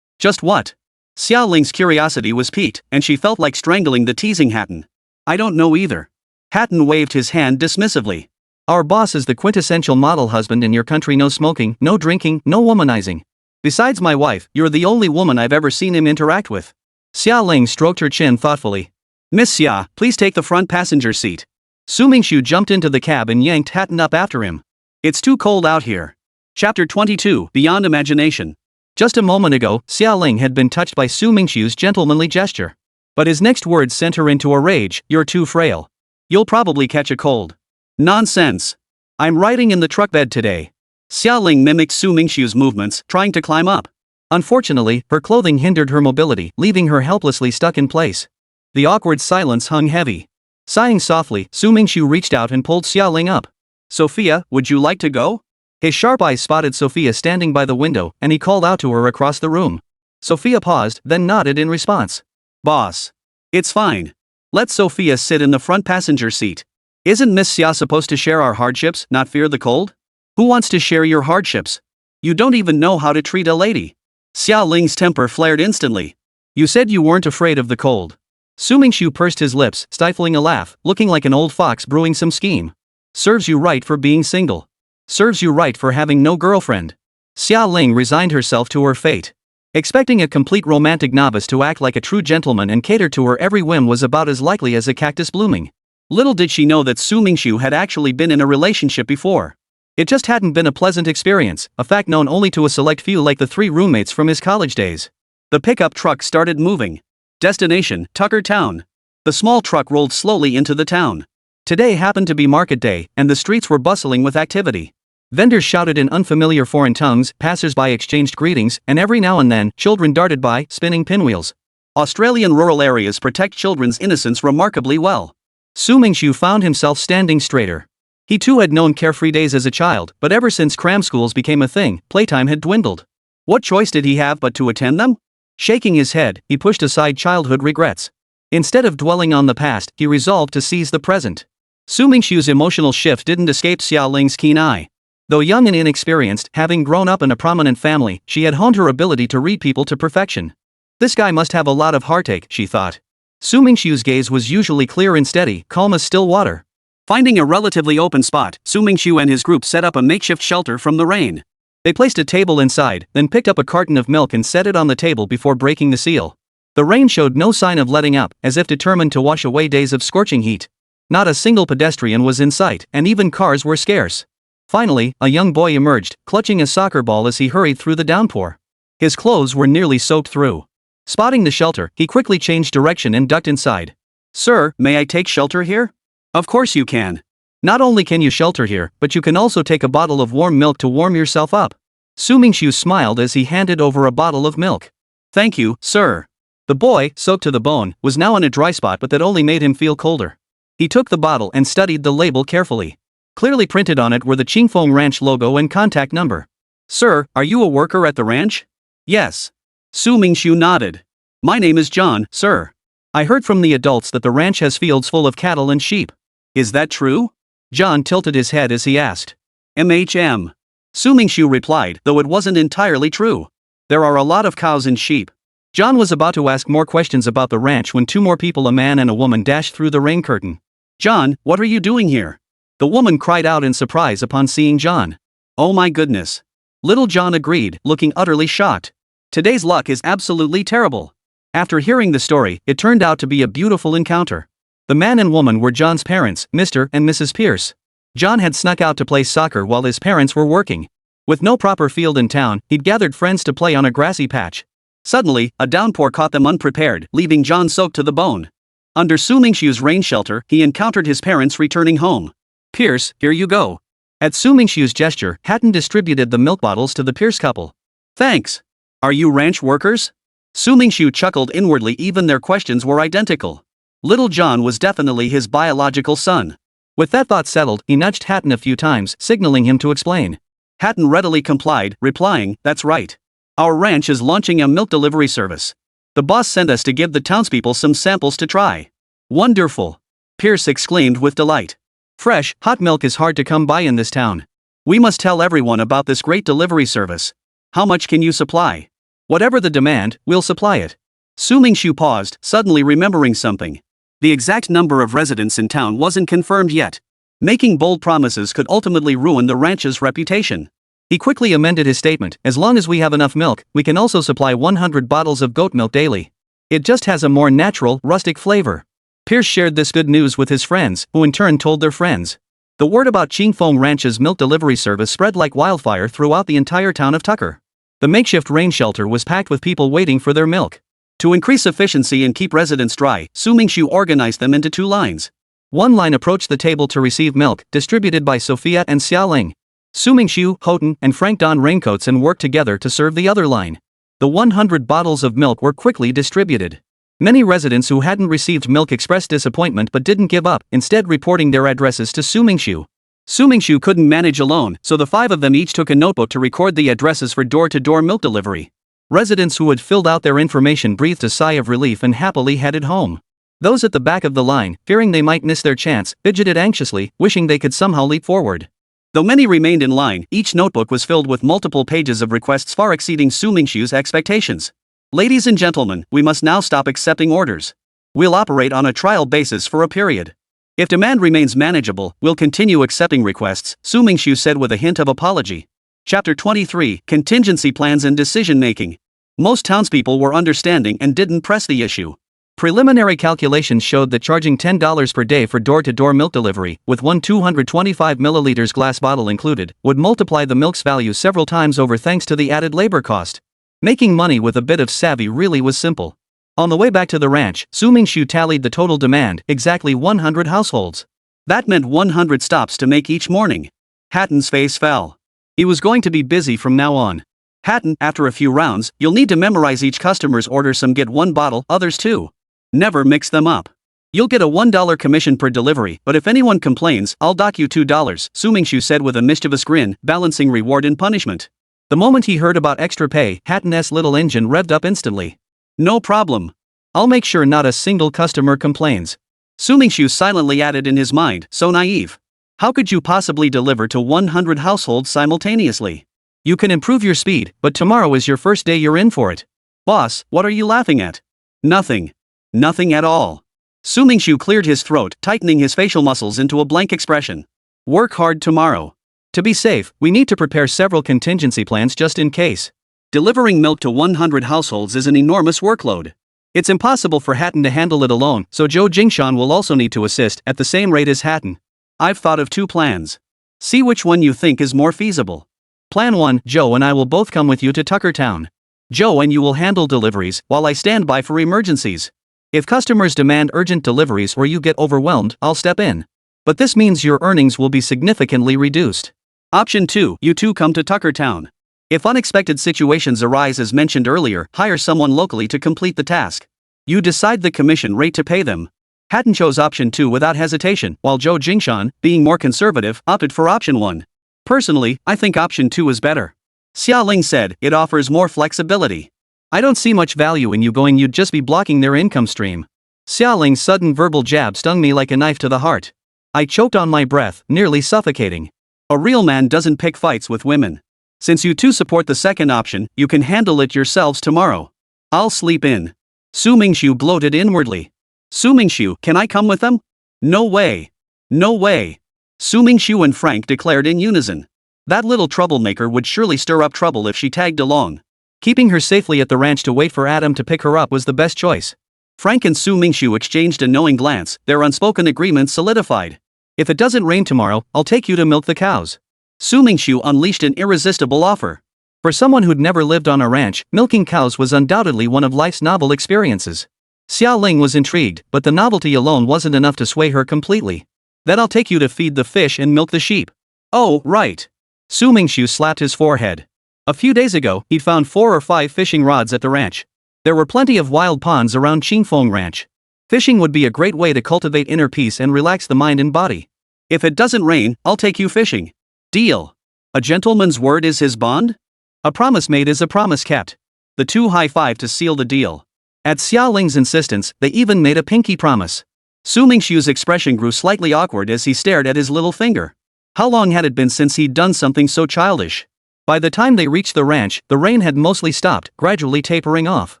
what?" Xiaoling's curiosity was piqued, and she felt like strangling the teasing Hatton. "I don't know either." Hatton waved his hand dismissively. "Our boss is the quintessential model husband in your country. No smoking, no drinking, no womanizing. Besides my wife, you're the only woman I've ever seen him interact with." Xiaoling stroked her chin thoughtfully. "Miss Xia, please take the front passenger seat." Su Mingxu jumped into the cab and yanked Hatton up after him. "It's too cold out here." Chapter 22, Beyond Imagination. Just a moment ago, Xiaoling had been touched by Su Mingxu's gentlemanly gesture. But his next words sent her into a rage, "You're too frail. You'll probably catch a cold. Nonsense. I'm riding in the truck bed today. Xiaoling mimicked Su Mingxu's movements, trying to climb up. Unfortunately, her clothing hindered her mobility, leaving her helplessly stuck in place. The awkward silence hung heavy. Sighing softly, Su Mingxu reached out and pulled Xiaoling up. Sophia, would you like to go? His sharp eyes spotted Sophia standing by the window, and he called out to her across the room. Sophia paused, then nodded in response. Boss. It's fine. Let Sophia sit in the front passenger seat. Isn't Miss Xia supposed to share our hardships, not fear the cold? Who wants to share your hardships? You don't even know how to treat a lady. Xia Ling's temper flared instantly. You said you weren't afraid of the cold. Su Mingxu pursed his lips, stifling a laugh, looking like an old fox brewing some scheme. Serves you right for being single. Serves you right for having no girlfriend. Xia Ling resigned herself to her fate. Expecting a complete romantic novice to act like a true gentleman and cater to her every whim was about as likely as a cactus blooming. Little did she know that Su Mingxu had actually been in a relationship before. It just hadn't been a pleasant experience, a fact known only to a select few like the 3 roommates from his college days. The pickup truck started moving. Destination, Tucker Town. The small truck rolled slowly into the town. Today happened to be market day, and the streets were bustling with activity. Vendors shouted in unfamiliar foreign tongues, passers-by exchanged greetings, and every now and then, children darted by, spinning pinwheels. Australian rural areas protect children's innocence remarkably well. Su Mingxu found himself standing straighter. He too had known carefree days as a child, but ever since cram schools became a thing, playtime had dwindled. What choice did he have but to attend them? Shaking his head, he pushed aside childhood regrets. Instead of dwelling on the past, he resolved to seize the present. Su Mingxu's emotional shift didn't escape Xia Ling's keen eye. Though young and inexperienced, having grown up in a prominent family, she had honed her ability to read people to perfection. This guy must have a lot of heartache, she thought. Su Mingxu's gaze was usually clear and steady, calm as still water. Finding a relatively open spot, Su Mingxu and his group set up a makeshift shelter from the rain. They placed a table inside, then picked up a carton of milk and set it on the table before breaking the seal. The rain showed no sign of letting up, as if determined to wash away days of scorching heat. Not a single pedestrian was in sight, and even cars were scarce. Finally, a young boy emerged, clutching a soccer ball as he hurried through the downpour. His clothes were nearly soaked through. Spotting the shelter, he quickly changed direction and ducked inside. Sir, may I take shelter here? Of course you can. Not only can you shelter here, but you can also take a bottle of warm milk to warm yourself up. Su Mingxu smiled as he handed over a bottle of milk. Thank you, sir. The boy, soaked to the bone, was now in a dry spot, but that only made him feel colder. He took the bottle and studied the label carefully. Clearly printed on it were the Qingfeng Ranch logo and contact number. Sir, are you a worker at the ranch? Yes. Su Mingxu nodded. My name is John, sir. I heard from the adults that the ranch has fields full of cattle and sheep. Is that true? John tilted his head as he asked. MHM. Su Mingxu replied, though it wasn't entirely true. There are a lot of cows and sheep. John was about to ask more questions about the ranch when 2 more people, a man and a woman, dashed through the rain curtain. John, what are you doing here? The woman cried out in surprise upon seeing John. Oh my goodness. Little John agreed, looking utterly shocked. Today's luck is absolutely terrible. After hearing the story, it turned out to be a beautiful encounter. The man and woman were John's parents, Mr. and Mrs. Pierce. John had snuck out to play soccer while his parents were working. With no proper field in town, he'd gathered friends to play on a grassy patch. Suddenly, a downpour caught them unprepared, leaving John soaked to the bone. Under Su Mingxu's rain shelter, he encountered his parents returning home. Pierce, here you go. At Su Mingxu's gesture, Hatton distributed the milk bottles to the Pierce couple. Thanks. Are you ranch workers? Su Mingxu chuckled inwardly, even their questions were identical. Little John was definitely his biological son. With that thought settled, he nudged Hatton a few times, signaling him to explain. Hatton readily complied, replying, that's right. Our ranch is launching a milk delivery service. The boss sent us to give the townspeople some samples to try. Wonderful. Pierce exclaimed with delight. Fresh, hot milk is hard to come by in this town. We must tell everyone about this great delivery service. How much can you supply? Whatever the demand, we'll supply it. Su Mingxu paused, suddenly remembering something. The exact number of residents in town wasn't confirmed yet. Making bold promises could ultimately ruin the ranch's reputation. He quickly amended his statement, as long as we have enough milk, we can also supply 100 bottles of goat milk daily. It just has a more natural, rustic flavor. Pierce shared this good news with his friends, who in turn told their friends. The word about Qingfeng Ranch's milk delivery service spread like wildfire throughout the entire town of Tucker. The makeshift rain shelter was packed with people waiting for their milk. To increase efficiency and keep residents dry, Su Mingxu organized them into 2 lines. One line approached the table to receive milk, distributed by Sophia and Xiaoling. Su Mingxu, Houghton, and Frank donned raincoats and worked together to serve the other line. The 100 bottles of milk were quickly distributed. Many residents who hadn't received milk expressed disappointment but didn't give up, instead reporting their addresses to Su Mingxu. Su Mingxu couldn't manage alone, so the 5 of them each took a notebook to record the addresses for door-to-door milk delivery. Residents who had filled out their information breathed a sigh of relief and happily headed home. Those at the back of the line, fearing they might miss their chance, fidgeted anxiously, wishing they could somehow leap forward. Though many remained in line, each notebook was filled with multiple pages of requests far exceeding Su Mingxu's expectations. Ladies and gentlemen, we must now stop accepting orders. We'll operate on a trial basis for a period. If demand remains manageable, we'll continue accepting requests, Su Mingxu said with a hint of apology. Chapter 23, Contingency Plans and Decision-Making. Most townspeople were understanding and didn't press the issue. Preliminary calculations showed that charging $10 per day for door-to-door milk delivery, with one 225 milliliters glass bottle included, would multiply the milk's value several times over thanks to the added labor cost. Making money with a bit of savvy really was simple. On the way back to the ranch, Su Mingxu tallied the total demand, exactly 100 households. That meant 100 stops to make each morning. Hatton's face fell. He was going to be busy from now on. Hatton, after a few rounds, you'll need to memorize each customer's order. Some get 1 bottle, others 2. Never mix them up. You'll get a $1 commission per delivery, but if anyone complains, I'll dock you $2, Su Mingxu said with a mischievous grin, balancing reward and punishment. The moment he heard about extra pay, Hatton's little engine revved up instantly. No problem. I'll make sure not a single customer complains. Su Mingxu silently added in his mind, so naive. How could you possibly deliver to 100 households simultaneously? You can improve your speed, but tomorrow is your first day you're in for it. Boss, what are you laughing at? Nothing. Nothing at all. Su Mingxu cleared his throat, tightening his facial muscles into a blank expression. Work hard tomorrow. To be safe, we need to prepare several contingency plans just in case. Delivering milk to 100 households is an enormous workload. It's impossible for Hatton to handle it alone, so Zhou Jingshan will also need to assist at the same rate as Hatton. I've thought of 2 plans. See which one you think is more feasible. Plan 1, Zhou and I will both come with you to Tuckertown. Zhou and you will handle deliveries, while I stand by for emergencies. If customers demand urgent deliveries or you get overwhelmed, I'll step in. But this means your earnings will be significantly reduced. Option 2, you two come to Tuckertown. If unexpected situations arise as mentioned earlier, hire someone locally to complete the task. You decide the commission rate to pay them. Hatton chose option 2 without hesitation, while Zhou Jingshan, being more conservative, opted for option 1. Personally, I think option 2 is better. Xiaoling said, it offers more flexibility. I don't see much value in you going, you'd just be blocking their income stream. Xiaoling's sudden verbal jab stung me like a knife to the heart. I choked on my breath, nearly suffocating. A real man doesn't pick fights with women. Since you two support the second option, you can handle it yourselves tomorrow. I'll sleep in. Su Mingxu gloated inwardly. Su Mingxu, can I come with them? No way. No way. Su Mingxu and Frank declared in unison. That little troublemaker would surely stir up trouble if she tagged along. Keeping her safely at the ranch to wait for Adam to pick her up was the best choice. Frank and Su Mingxu exchanged a knowing glance, their unspoken agreement solidified. If it doesn't rain tomorrow, I'll take you to milk the cows. Su Mingxu unleashed an irresistible offer. For someone who'd never lived on a ranch, milking cows was undoubtedly one of life's novel experiences. Xiaoling was intrigued, but the novelty alone wasn't enough to sway her completely. Then I'll take you to feed the fish and milk the sheep. Oh, right. Su Mingxu slapped his forehead. A few days ago, he'd found 4 or 5 fishing rods at the ranch. There were plenty of wild ponds around Qingfeng Ranch. Fishing would be a great way to cultivate inner peace and relax the mind and body. If it doesn't rain, I'll take you fishing. Deal. A gentleman's word is his bond? A promise made is a promise kept. The two high-fived to seal the deal. At Xiaoling's insistence, they even made a pinky promise. Su Mingxu's expression grew slightly awkward as he stared at his little finger. How long had it been since he'd done something so childish? By the time they reached the ranch, the rain had mostly stopped, gradually tapering off.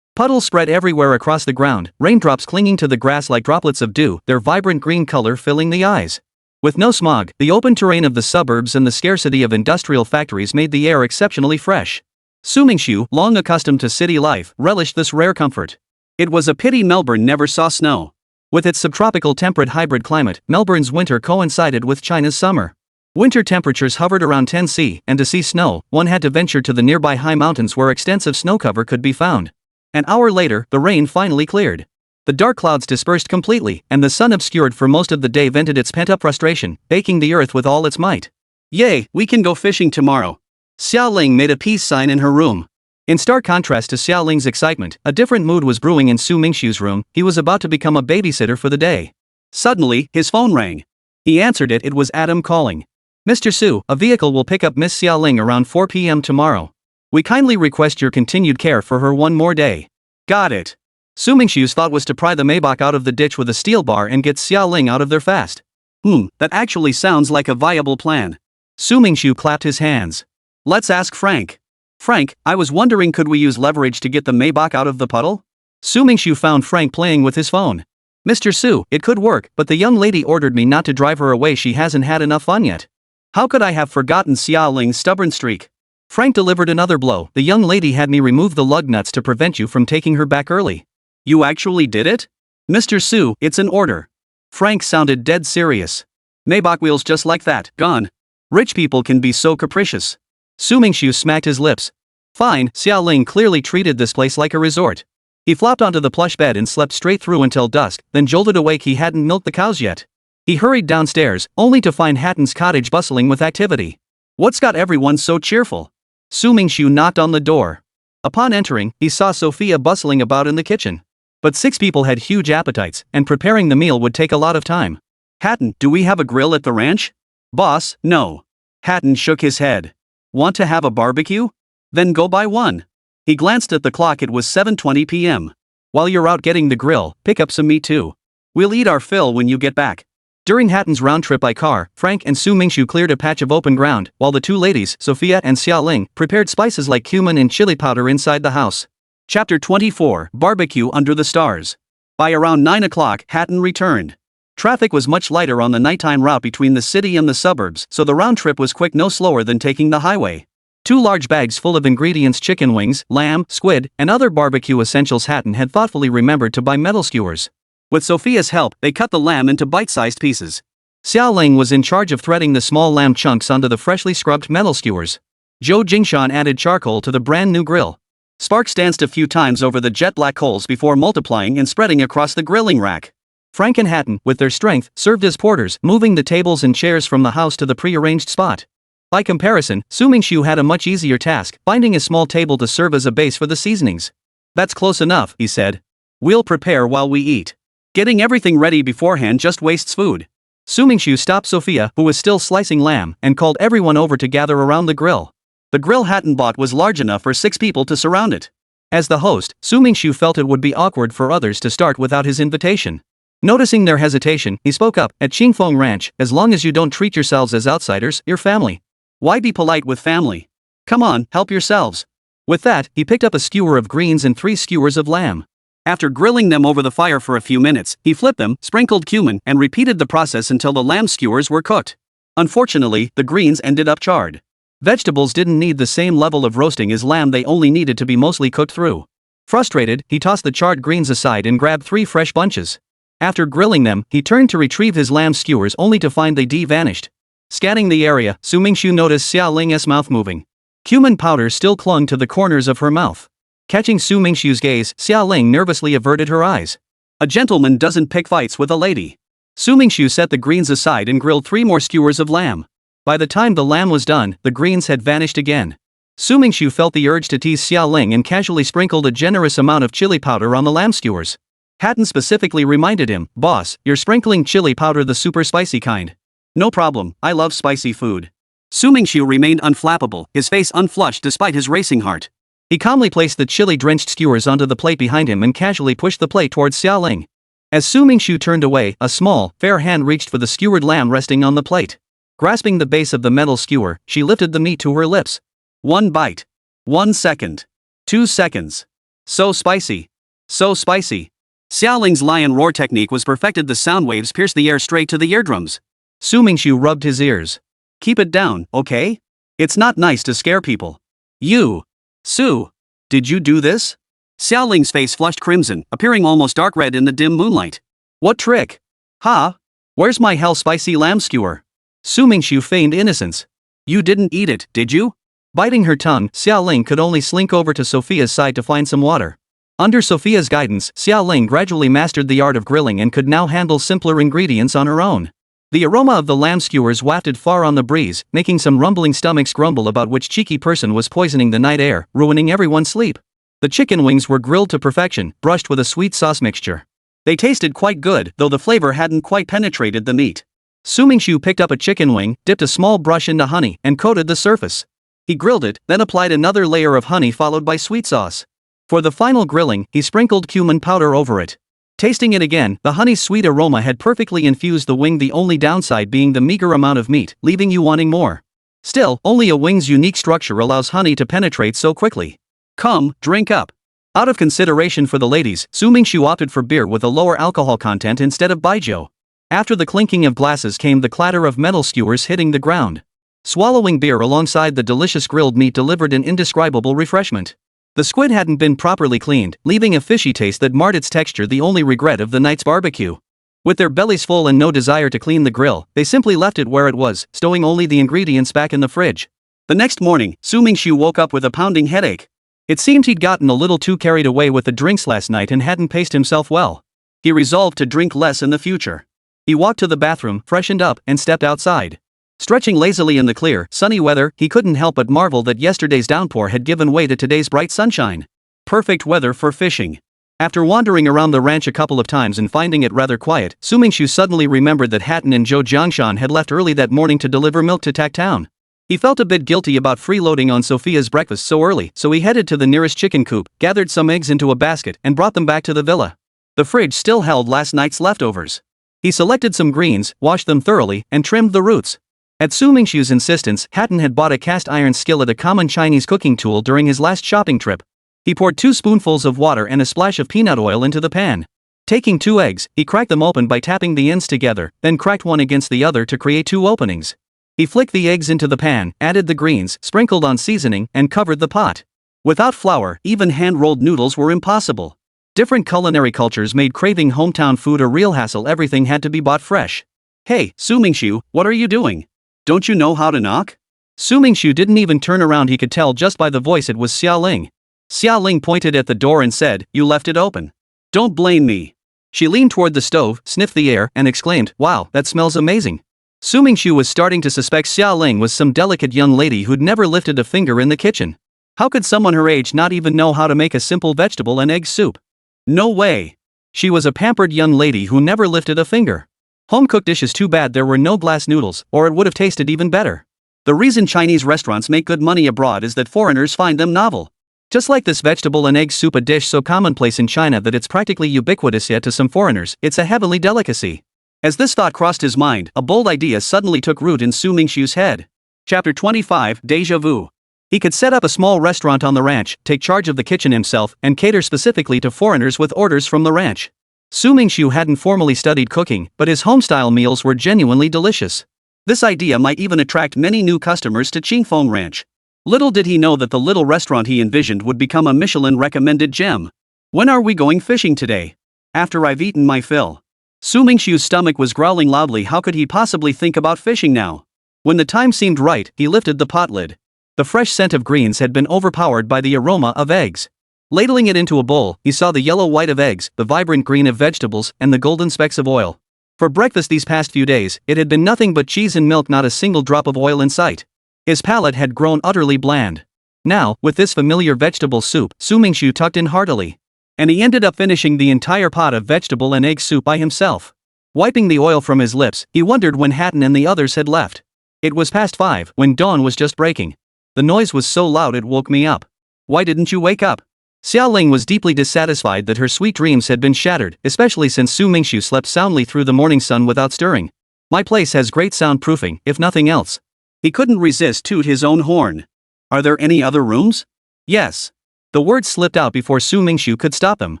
Puddles spread everywhere across the ground, raindrops clinging to the grass like droplets of dew, their vibrant green color filling the eyes. With no smog, the open terrain of the suburbs and the scarcity of industrial factories made the air exceptionally fresh. Su Mingxu, long accustomed to city life, relished this rare comfort. It was a pity Melbourne never saw snow. With its subtropical temperate hybrid climate, Melbourne's winter coincided with China's summer. Winter temperatures hovered around 10 C, and to see snow, one had to venture to the nearby high mountains where extensive snow cover could be found. An hour later, the rain finally cleared. The dark clouds dispersed completely, and the sun, obscured for most of the day, vented its pent-up frustration, baking the earth with all its might. Yay, we can go fishing tomorrow. Xiao Ling made a peace sign in her room. In stark contrast to Xiao Ling's excitement, a different mood was brewing in Su Mingxu's room. He was about to become a babysitter for the day. Suddenly, his phone rang. He answered it. It was Adam calling. Mr. Su, a vehicle will pick up Miss Xiao Ling around 4 p.m. tomorrow. We kindly request your continued care for her one more day. Got it. Su Mingxu's thought was to pry the Maybach out of the ditch with a steel bar and get Xiao Ling out of there fast. That actually sounds like a viable plan. Su Mingxu clapped his hands. Let's ask Frank. Frank, I was wondering, could we use leverage to get the Maybach out of the puddle? Su Mingxu found Frank playing with his phone. Mr. Su, it could work, but the young lady ordered me not to drive her away. She hasn't had enough fun yet. How could I have forgotten Xiao Ling's stubborn streak? Frank delivered another blow. The young lady had me remove the lug nuts to prevent you from taking her back early. You actually did it? Mr. Su, it's an order. Frank sounded dead serious. Maybach wheels just like that, gone. Rich people can be so capricious. Su Mingxu smacked his lips. Fine, Xiao Ling clearly treated this place like a resort. He flopped onto the plush bed and slept straight through until dusk, then jolted awake. He hadn't milked the cows yet. He hurried downstairs, only to find Hatton's cottage bustling with activity. What's got everyone so cheerful? Su Mingxu knocked on the door. Upon entering, he saw Sophia bustling about in the kitchen. But 6 people had huge appetites, and preparing the meal would take a lot of time. Hatton, do we have a grill at the ranch? Boss, no. Hatton shook his head. Want to have a barbecue? Then go buy one. He glanced at the clock. It was 7:20 p.m. While you're out getting the grill, pick up some meat too. We'll eat our fill when you get back. During Hatton's round trip by car, Frank and Su Mingxu cleared a patch of open ground, while the 2 ladies, Sophia and Xiao Ling, prepared spices like cumin and chili powder inside the house. Chapter 24, Barbecue Under the Stars. By around 9 o'clock, Hatton returned. Traffic was much lighter on the nighttime route between the city and the suburbs, so the round trip was quick, no slower than taking the highway. 2 large bags full of ingredients: chicken wings, lamb, squid, and other barbecue essentials. Hatton had thoughtfully remembered to buy metal skewers. With Sophia's help, they cut the lamb into bite-sized pieces. Xiao Ling was in charge of threading the small lamb chunks onto the freshly scrubbed metal skewers. Zhou Jingshan added charcoal to the brand new grill. Sparks danced a few times over the jet-black coals before multiplying and spreading across the grilling rack. Frank and Hatton, with their strength, served as porters, moving the tables and chairs from the house to the pre-arranged spot. By comparison, Su Mingxu had a much easier task, finding a small table to serve as a base for the seasonings. That's close enough, he said. We'll prepare while we eat. Getting everything ready beforehand just wastes food. Su Mingxu stopped Sophia, who was still slicing lamb, and called everyone over to gather around the grill. The grill Hatton bought was large enough for 6 people to surround it. As the host, Su Mingxu felt it would be awkward for others to start without his invitation. Noticing their hesitation, he spoke up. At Qingfeng Ranch, as long as you don't treat yourselves as outsiders, you're family. Why be polite with family? Come on, help yourselves. With that, he picked up a skewer of greens and 3 skewers of lamb. After grilling them over the fire for a few minutes, he flipped them, sprinkled cumin, and repeated the process until the lamb skewers were cooked. Unfortunately, the greens ended up charred. Vegetables didn't need the same level of roasting as lamb, they only needed to be mostly cooked through. Frustrated, he tossed the charred greens aside and grabbed 3 fresh bunches. After grilling them, he turned to retrieve his lamb skewers only to find they vanished. Scanning the area, Su Mingxu noticed Xiao Ling's mouth moving. Cumin powder still clung to the corners of her mouth. Catching Su Mingxu's gaze, Xiao Ling nervously averted her eyes. A gentleman doesn't pick fights with a lady. Su Mingxu set the greens aside and grilled 3 more skewers of lamb. By the time the lamb was done, the greens had vanished again. Su Mingxu felt the urge to tease Xiao Ling and casually sprinkled a generous amount of chili powder on the lamb skewers. Hatton specifically reminded him, "Boss, you're sprinkling chili powder, the super spicy kind." "No problem, I love spicy food." Su Mingxu remained unflappable, his face unflushed despite his racing heart. He calmly placed the chili-drenched skewers onto the plate behind him and casually pushed the plate towards Xiao Ling. As Su Mingxu turned away, a small, fair hand reached for the skewered lamb resting on the plate. Grasping the base of the metal skewer, she lifted the meat to her lips. 1 bite. 1 second. 2 seconds. So spicy. So spicy. Xiao Ling's lion roar technique was perfected. The sound waves pierced the air straight to the eardrums. Su Mingxu rubbed his ears. Keep it down, okay? It's not nice to scare people. You. Su. Did you do this? Xiao Ling's face flushed crimson, appearing almost dark red in the dim moonlight. What trick? Huh? Where's my hell spicy lamb skewer? Su Mingxu feigned innocence. You didn't eat it, did you? Biting her tongue, Xiao Ling could only slink over to Sophia's side to find some water. Under Sophia's guidance, Xiaoling gradually mastered the art of grilling and could now handle simpler ingredients on her own. The aroma of the lamb skewers wafted far on the breeze, making some rumbling stomachs grumble about which cheeky person was poisoning the night air, ruining everyone's sleep. The chicken wings were grilled to perfection, brushed with a sweet sauce mixture. They tasted quite good, though the flavor hadn't quite penetrated the meat. Su Mingxu picked up a chicken wing, dipped a small brush into honey, and coated the surface. He grilled it, then applied another layer of honey followed by sweet sauce. For the final grilling, he sprinkled cumin powder over it. Tasting it again, the honey's sweet aroma had perfectly infused the wing, the only downside being the meager amount of meat, leaving you wanting more. Still, only a wing's unique structure allows honey to penetrate so quickly. Come, drink up. Out of consideration for the ladies, Su Mingxu opted for beer with a lower alcohol content instead of baijiu. After the clinking of glasses came the clatter of metal skewers hitting the ground. Swallowing beer alongside the delicious grilled meat delivered an indescribable refreshment. The squid hadn't been properly cleaned, leaving a fishy taste that marred its texture, the only regret of the night's barbecue. With their bellies full and no desire to clean the grill, they simply left it where it was, stowing only the ingredients back in the fridge. The next morning, Su Mingxu woke up with a pounding headache. It seemed he'd gotten a little too carried away with the drinks last night and hadn't paced himself well. He resolved to drink less in the future. He walked to the bathroom, freshened up, and stepped outside. Stretching lazily in the clear, sunny weather, he couldn't help but marvel that yesterday's downpour had given way to today's bright sunshine. Perfect weather for fishing. After wandering around the ranch a couple of times and finding it rather quiet, Su Mingxu suddenly remembered that Hatton and Zhou Jiangshan had left early that morning to deliver milk to Tak Town. He felt a bit guilty about freeloading on Sophia's breakfast so early, so he headed to the nearest chicken coop, gathered some eggs into a basket, and brought them back to the villa. The fridge still held last night's leftovers. He selected some greens, washed them thoroughly, and trimmed the roots. At Su Mingxu's insistence, Hatton had bought a cast iron skillet, a common Chinese cooking tool, during his last shopping trip. He poured 2 spoonfuls of water and a splash of peanut oil into the pan. Taking 2 eggs, he cracked them open by tapping the ends together, then cracked one against the other to create 2 openings. He flicked the eggs into the pan, added the greens, sprinkled on seasoning, and covered the pot. Without flour, even hand-rolled noodles were impossible. Different culinary cultures made craving hometown food a real hassle. Everything had to be bought fresh. "Hey, Su Mingxu, what are you doing? Don't you know how to knock?" Su Mingxu didn't even turn around. He could tell just by the voice it was Xiaoling. Xiaoling pointed at the door and said, "You left it open." "Don't blame me." She leaned toward the stove, sniffed the air, and exclaimed, "Wow, that smells amazing." Su Mingxu was starting to suspect Xiaoling was some delicate young lady who'd never lifted a finger in the kitchen. How could someone her age not even know how to make a simple vegetable and egg soup? No way. She was a pampered young lady who never lifted a finger. Home-cooked dishes. Too bad there were no glass noodles, or it would have tasted even better. The reason Chinese restaurants make good money abroad is that foreigners find them novel. Just like this vegetable and egg soup, a dish so commonplace in China that it's practically ubiquitous, yet to some foreigners, it's a heavenly delicacy. As this thought crossed his mind, a bold idea suddenly took root in Su Mingxu's head. Chapter 25, Déjà Vu. He could set up a small restaurant on the ranch, take charge of the kitchen himself, and cater specifically to foreigners with orders from the ranch. Su Mingxu hadn't formally studied cooking, but his home-style meals were genuinely delicious. This idea might even attract many new customers to Qingfeng Ranch. Little did he know that the little restaurant he envisioned would become a Michelin-recommended gem. "When are we going fishing today?" "After I've eaten my fill." Su Mingxu's stomach was growling loudly. How could he possibly think about fishing now? When the time seemed right, he lifted the pot lid. The fresh scent of greens had been overpowered by the aroma of eggs. Ladling it into a bowl, he saw the yellow white of eggs, the vibrant green of vegetables, and the golden specks of oil. For breakfast these past few days, it had been nothing but cheese and milk, not a single drop of oil in sight. His palate had grown utterly bland. Now, with this familiar vegetable soup, Su Mingxu tucked in heartily. And he ended up finishing the entire pot of vegetable and egg soup by himself. Wiping the oil from his lips, he wondered when Hatton and the others had left. It was past 5, when dawn was just breaking. "The noise was so loud it woke me up." "Why didn't you wake up?" Xiaoling was deeply dissatisfied that her sweet dreams had been shattered, especially since Su Mingxu slept soundly through the morning sun without stirring. "My place has great soundproofing, if nothing else." He couldn't resist toot his own horn. "Are there any other rooms?" "Yes." The words slipped out before Su Mingxu could stop him.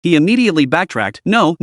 He immediately backtracked. No,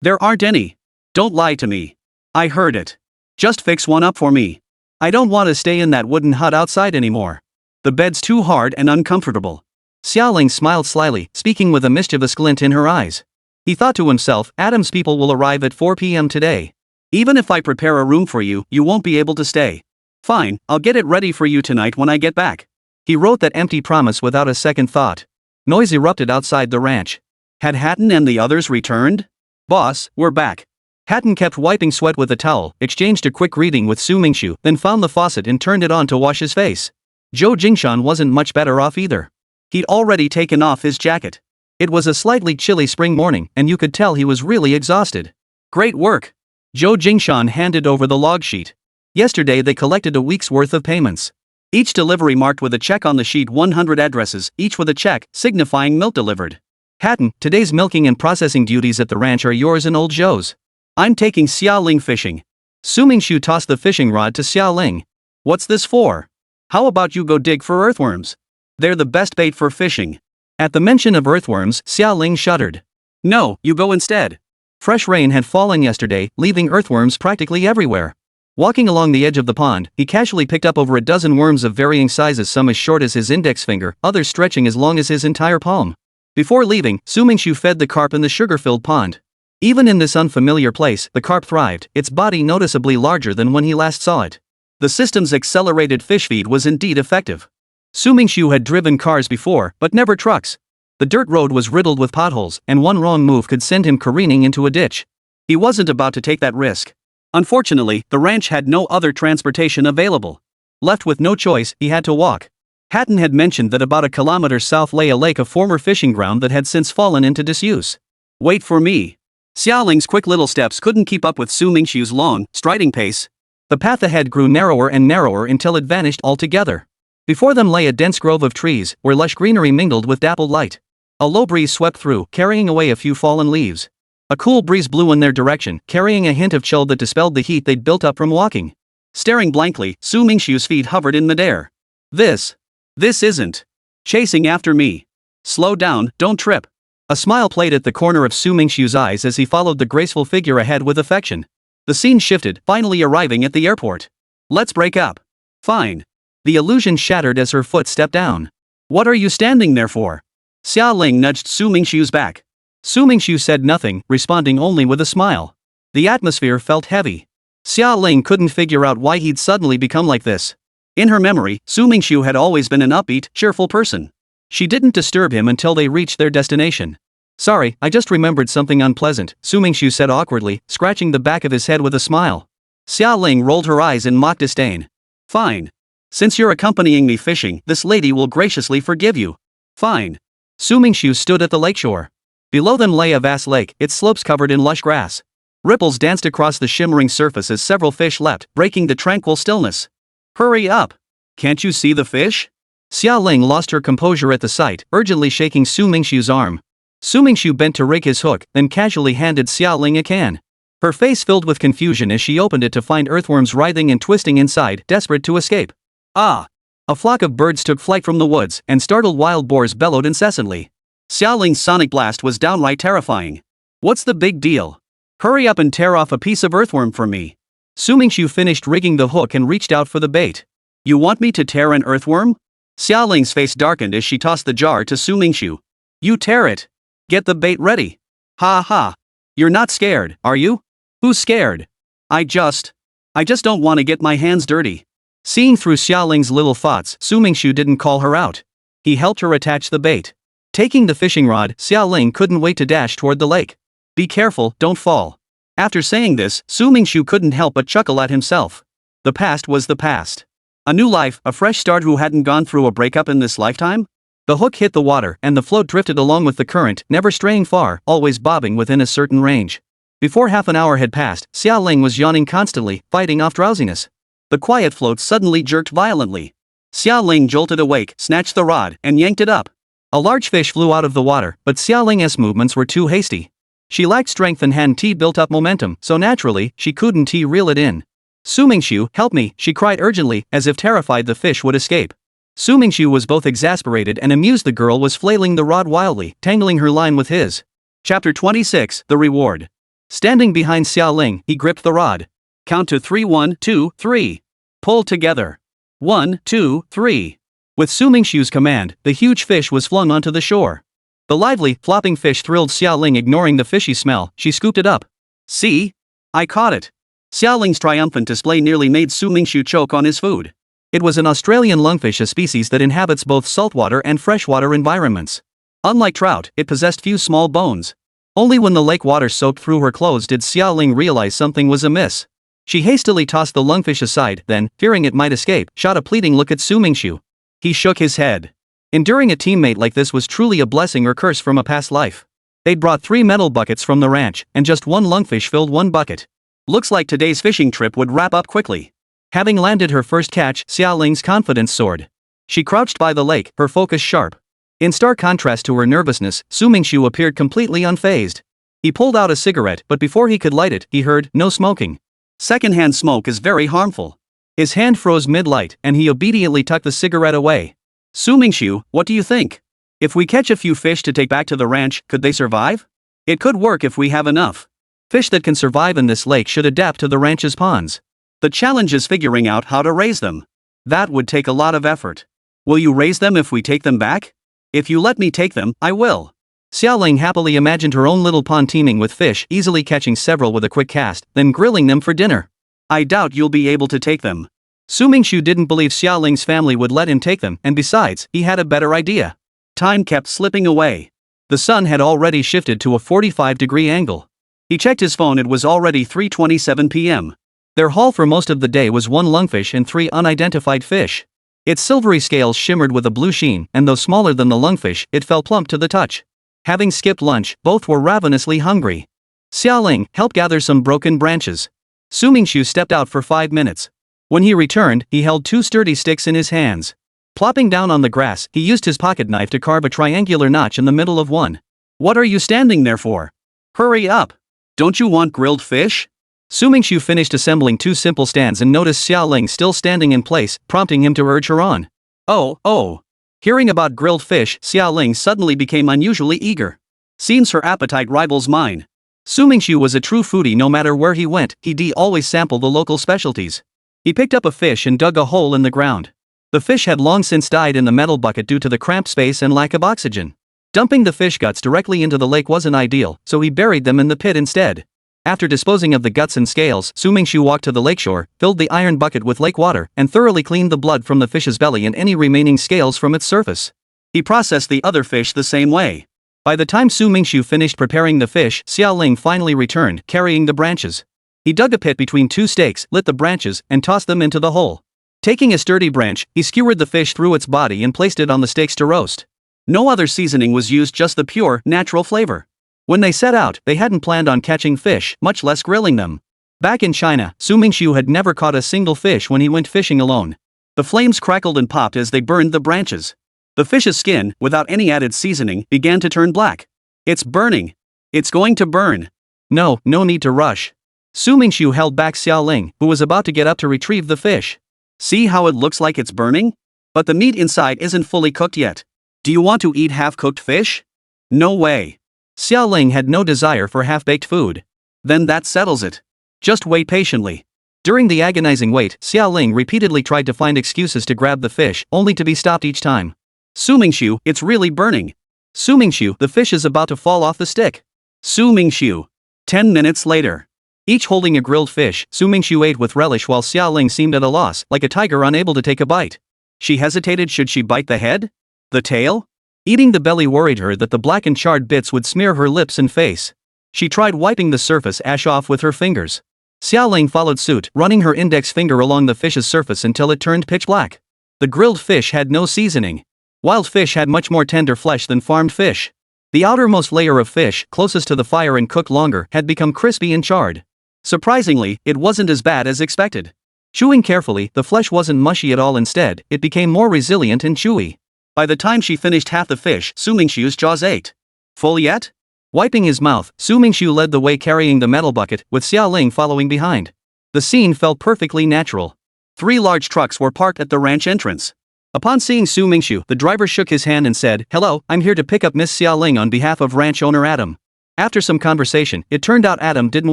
there aren't any." "Don't lie to me." "I heard it. Just fix one up for me. I don't want to stay in that wooden hut outside anymore. The bed's too hard and uncomfortable." Xiaoling smiled slyly, speaking with a mischievous glint in her eyes. He thought to himself, "Adam's people will arrive at 4 p.m. today. Even if I prepare a room for you, you won't be able to stay." "Fine, I'll get it ready for you tonight when I get back." He wrote that empty promise without a second thought. Noise erupted outside the ranch. Had Hatton and the others returned? Boss, we're back. Hatton kept wiping sweat with a towel, exchanged a quick greeting with Su Mingxu, then found the faucet and turned it on to wash his face. Zhou Jingshan wasn't much better off either. He'd already taken off his jacket. It was a slightly chilly spring morning, and you could tell he was really exhausted. Great work. Zhou Jingshan handed over the log sheet. Yesterday they collected a week's worth of payments. Each delivery marked with a check on the sheet, 100 addresses, each with a check, signifying milk delivered. Hatton, today's milking and processing duties at the ranch are yours and old Zhou's. I'm taking Xiaoling fishing. Su Mingxu tossed the fishing rod to Xiaoling. What's this for? How about you go dig for earthworms? They're the best bait for fishing. At the mention of earthworms, Xiaoling shuddered. No, you go instead. Fresh rain had fallen yesterday, leaving earthworms practically everywhere. Walking along the edge of the pond, he casually picked up over a dozen worms of varying sizes, some as short as his index finger, others stretching as long as his entire palm. Before leaving, Su Mingxu fed the carp in the sugar-filled pond. Even in this unfamiliar place, the carp thrived, its body noticeably larger than when he last saw it. The system's accelerated fish feed was indeed effective. Su Mingxu had driven cars before, but never trucks. The dirt road was riddled with potholes, and one wrong move could send him careening into a ditch. He wasn't about to take that risk. Unfortunately, the ranch had no other transportation available. Left with no choice, he had to walk. Hatton had mentioned that about a kilometer south lay a lake, a former fishing ground that had since fallen into disuse. Wait for me. Xiaoling's quick little steps couldn't keep up with Su Mingxu's long, striding pace. The path ahead grew narrower and narrower until it vanished altogether. Before them lay a dense grove of trees, where lush greenery mingled with dappled light. A low breeze swept through, carrying away a few fallen leaves. A cool breeze blew in their direction, carrying a hint of chill that dispelled the heat they'd built up from walking. Staring blankly, Su Mingxu's feet hovered in midair. This isn't chasing after me. Slow down, don't trip. A smile played at the corner of Su Mingxu's eyes as he followed the graceful figure ahead with affection. The scene shifted, finally arriving at the airport. Let's break up. Fine. The illusion shattered as her foot stepped down. What are you standing there for? Xiaoling nudged Su Mingxu's back. Su Mingxu said nothing, responding only with a smile. The atmosphere felt heavy. Xiaoling couldn't figure out why he'd suddenly become like this. In her memory, Su Mingxu had always been an upbeat, cheerful person. She didn't disturb him until they reached their destination. Sorry, I just remembered something unpleasant, Su Mingxu said awkwardly, scratching the back of his head with a smile. Xiaoling rolled her eyes in mock disdain. Fine. Since you're accompanying me fishing, this lady will graciously forgive you. Fine. Su Mingxu stood at the lakeshore. Below them lay a vast lake, its slopes covered in lush grass. Ripples danced across the shimmering surface as several fish leapt, breaking the tranquil stillness. Hurry up! Can't you see the fish? Xiaoling lost her composure at the sight, urgently shaking Su Mingxu's arm. Su Mingxu bent to rig his hook, then casually handed Xiaoling a can. Her face filled with confusion as she opened it to find earthworms writhing and twisting inside, desperate to escape. Ah! A flock of birds took flight from the woods, and startled wild boars bellowed incessantly. Xiaoling's sonic blast was downright terrifying. What's the big deal? Hurry up and tear off a piece of earthworm for me. Su Mingxu finished rigging the hook and reached out for the bait. You want me to tear an earthworm? Xiaoling's face darkened as she tossed the jar to Su Mingxu. You tear it. Get the bait ready. Ha ha. You're not scared, are you? Who's scared? I just don't want to get my hands dirty. Seeing through Xiaoling's little thoughts, Su Mingxu didn't call her out. He helped her attach the bait. Taking the fishing rod, Xiaoling couldn't wait to dash toward the lake. Be careful, don't fall. After saying this, Su Mingxu couldn't help but chuckle at himself. The past was the past. A new life, a fresh start. Who hadn't gone through a breakup in this lifetime? The hook hit the water, and the float drifted along with the current, never straying far, always bobbing within a certain range. Before half an hour had passed, Xiaoling was yawning constantly, fighting off drowsiness. The quiet float suddenly jerked violently. Xiaoling jolted awake, snatched the rod, and yanked it up. A large fish flew out of the water, but Xiaoling's movements were too hasty. She lacked strength and hadn't built up momentum, so naturally, she couldn't reel it in. Su Mingxu, help me, she cried urgently, as if terrified the fish would escape. Su Mingxu was both exasperated and amused. The girl was flailing the rod wildly, tangling her line with his. Chapter 26, The Reward. Standing behind Xiaoling, he gripped the rod. Count to 3. 1, 2, 3. Pull together. 1, 2, 3. With Su Mingxu's command, the huge fish was flung onto the shore. The lively, flopping fish thrilled Xiaoling. Ignoring the fishy smell, she scooped it up. See? I caught it. Xiaoling's triumphant display nearly made Su Mingxu choke on his food. It was an Australian lungfish, a species that inhabits both saltwater and freshwater environments. Unlike trout, it possessed few small bones. Only when the lake water soaked through her clothes did Xiaoling realize something was amiss. She hastily tossed the lungfish aside, then, fearing it might escape, shot a pleading look at Su Mingxu. He shook his head. Enduring a teammate like this was truly a blessing or curse from a past life. They'd brought 3 metal buckets from the ranch, and just one lungfish filled one bucket. Looks like today's fishing trip would wrap up quickly. Having landed her first catch, Xiaoling's confidence soared. She crouched by the lake, her focus sharp. In stark contrast to her nervousness, Su Mingxu appeared completely unfazed. He pulled out a cigarette, but before he could light it, he heard, "No smoking. Secondhand smoke is very harmful." His hand froze mid-light, and he obediently tucked the cigarette away. "Su Mingxu, what do you think? If we catch a few fish to take back to the ranch, could they survive? It could work if we have enough. Fish that can survive in this lake should adapt to the ranch's ponds. The challenge is figuring out how to raise them. That would take a lot of effort. Will you raise them if we take them back? If you let me take them, I will." Xiaoling happily imagined her own little pond teeming with fish, easily catching several with a quick cast, then grilling them for dinner. "I doubt you'll be able to take them." Su Mingxu didn't believe Xiaoling's family would let him take them, and besides, he had a better idea. Time kept slipping away. The sun had already shifted to a 45-degree angle. He checked his phone, it was already 3:27 p.m. Their haul for most of the day was 1 lungfish and 3 unidentified fish. Its silvery scales shimmered with a blue sheen, and though smaller than the lungfish, it felt plump to the touch. Having skipped lunch, both were ravenously hungry. Xiaoling, help gather some broken branches. Su Mingxu stepped out for 5 minutes. When he returned, he held 2 sturdy sticks in his hands. Plopping down on the grass, he used his pocket knife to carve a triangular notch in the middle of one. "What are you standing there for? Hurry up! Don't you want grilled fish?" Su Mingxu finished assembling 2 simple stands and noticed Xiaoling still standing in place, prompting him to urge her on. Oh. Hearing about grilled fish, Xiaoling suddenly became unusually eager. Seems her appetite rivals mine. Su Mingxu was a true foodie. No matter where he went, he'd always sample the local specialties. He picked up a fish and dug a hole in the ground. The fish had long since died in the metal bucket due to the cramped space and lack of oxygen. Dumping the fish guts directly into the lake wasn't ideal, so he buried them in the pit instead. After disposing of the guts and scales, Su Mingxu walked to the lakeshore, filled the iron bucket with lake water, and thoroughly cleaned the blood from the fish's belly and any remaining scales from its surface. He processed the other fish the same way. By the time Su Mingxu finished preparing the fish, Xiaoling finally returned, carrying the branches. He dug a pit between 2 stakes, lit the branches, and tossed them into the hole. Taking a sturdy branch, he skewered the fish through its body and placed it on the stakes to roast. No other seasoning was used, just the pure, natural flavor. When they set out, they hadn't planned on catching fish, much less grilling them. Back in China, Su Mingxu had never caught a single fish when he went fishing alone. The flames crackled and popped as they burned the branches. The fish's skin, without any added seasoning, began to turn black. "It's burning. It's going to burn." No need to rush. Su Mingxu held back Xiaoling, who was about to get up to retrieve the fish. "See how it looks like it's burning? But the meat inside isn't fully cooked yet. Do you want to eat half-cooked fish?" "No way." Xiaoling had no desire for half-baked food. "Then that settles it. Just wait patiently." During the agonizing wait, Xiaoling repeatedly tried to find excuses to grab the fish, only to be stopped each time. "Su Mingxu, it's really burning." "Su Mingxu, the fish is about to fall off the stick." "Su Mingxu." 10 minutes later. Each holding a grilled fish, Su Mingxu ate with relish while Xiaoling seemed at a loss, like a tiger unable to take a bite. She hesitated. Should she bite the head? The tail? Eating the belly worried her that the black and charred bits would smear her lips and face. She tried wiping the surface ash off with her fingers. Xiaoling followed suit, running her index finger along the fish's surface until it turned pitch black. The grilled fish had no seasoning. Wild fish had much more tender flesh than farmed fish. The outermost layer of fish, closest to the fire and cooked longer, had become crispy and charred. Surprisingly, it wasn't as bad as expected. Chewing carefully, the flesh wasn't mushy at all. Instead, it became more resilient and chewy. By the time she finished half the fish, Su Mingxu's jaws ached. "Full yet?" Wiping his mouth, Su Mingxu led the way carrying the metal bucket, with Xiaoling following behind. The scene felt perfectly natural. 3 large trucks were parked at the ranch entrance. Upon seeing Su Mingxu, the driver shook his hand and said, "Hello, I'm here to pick up Miss Xiaoling on behalf of ranch owner Adam." After some conversation, it turned out Adam didn't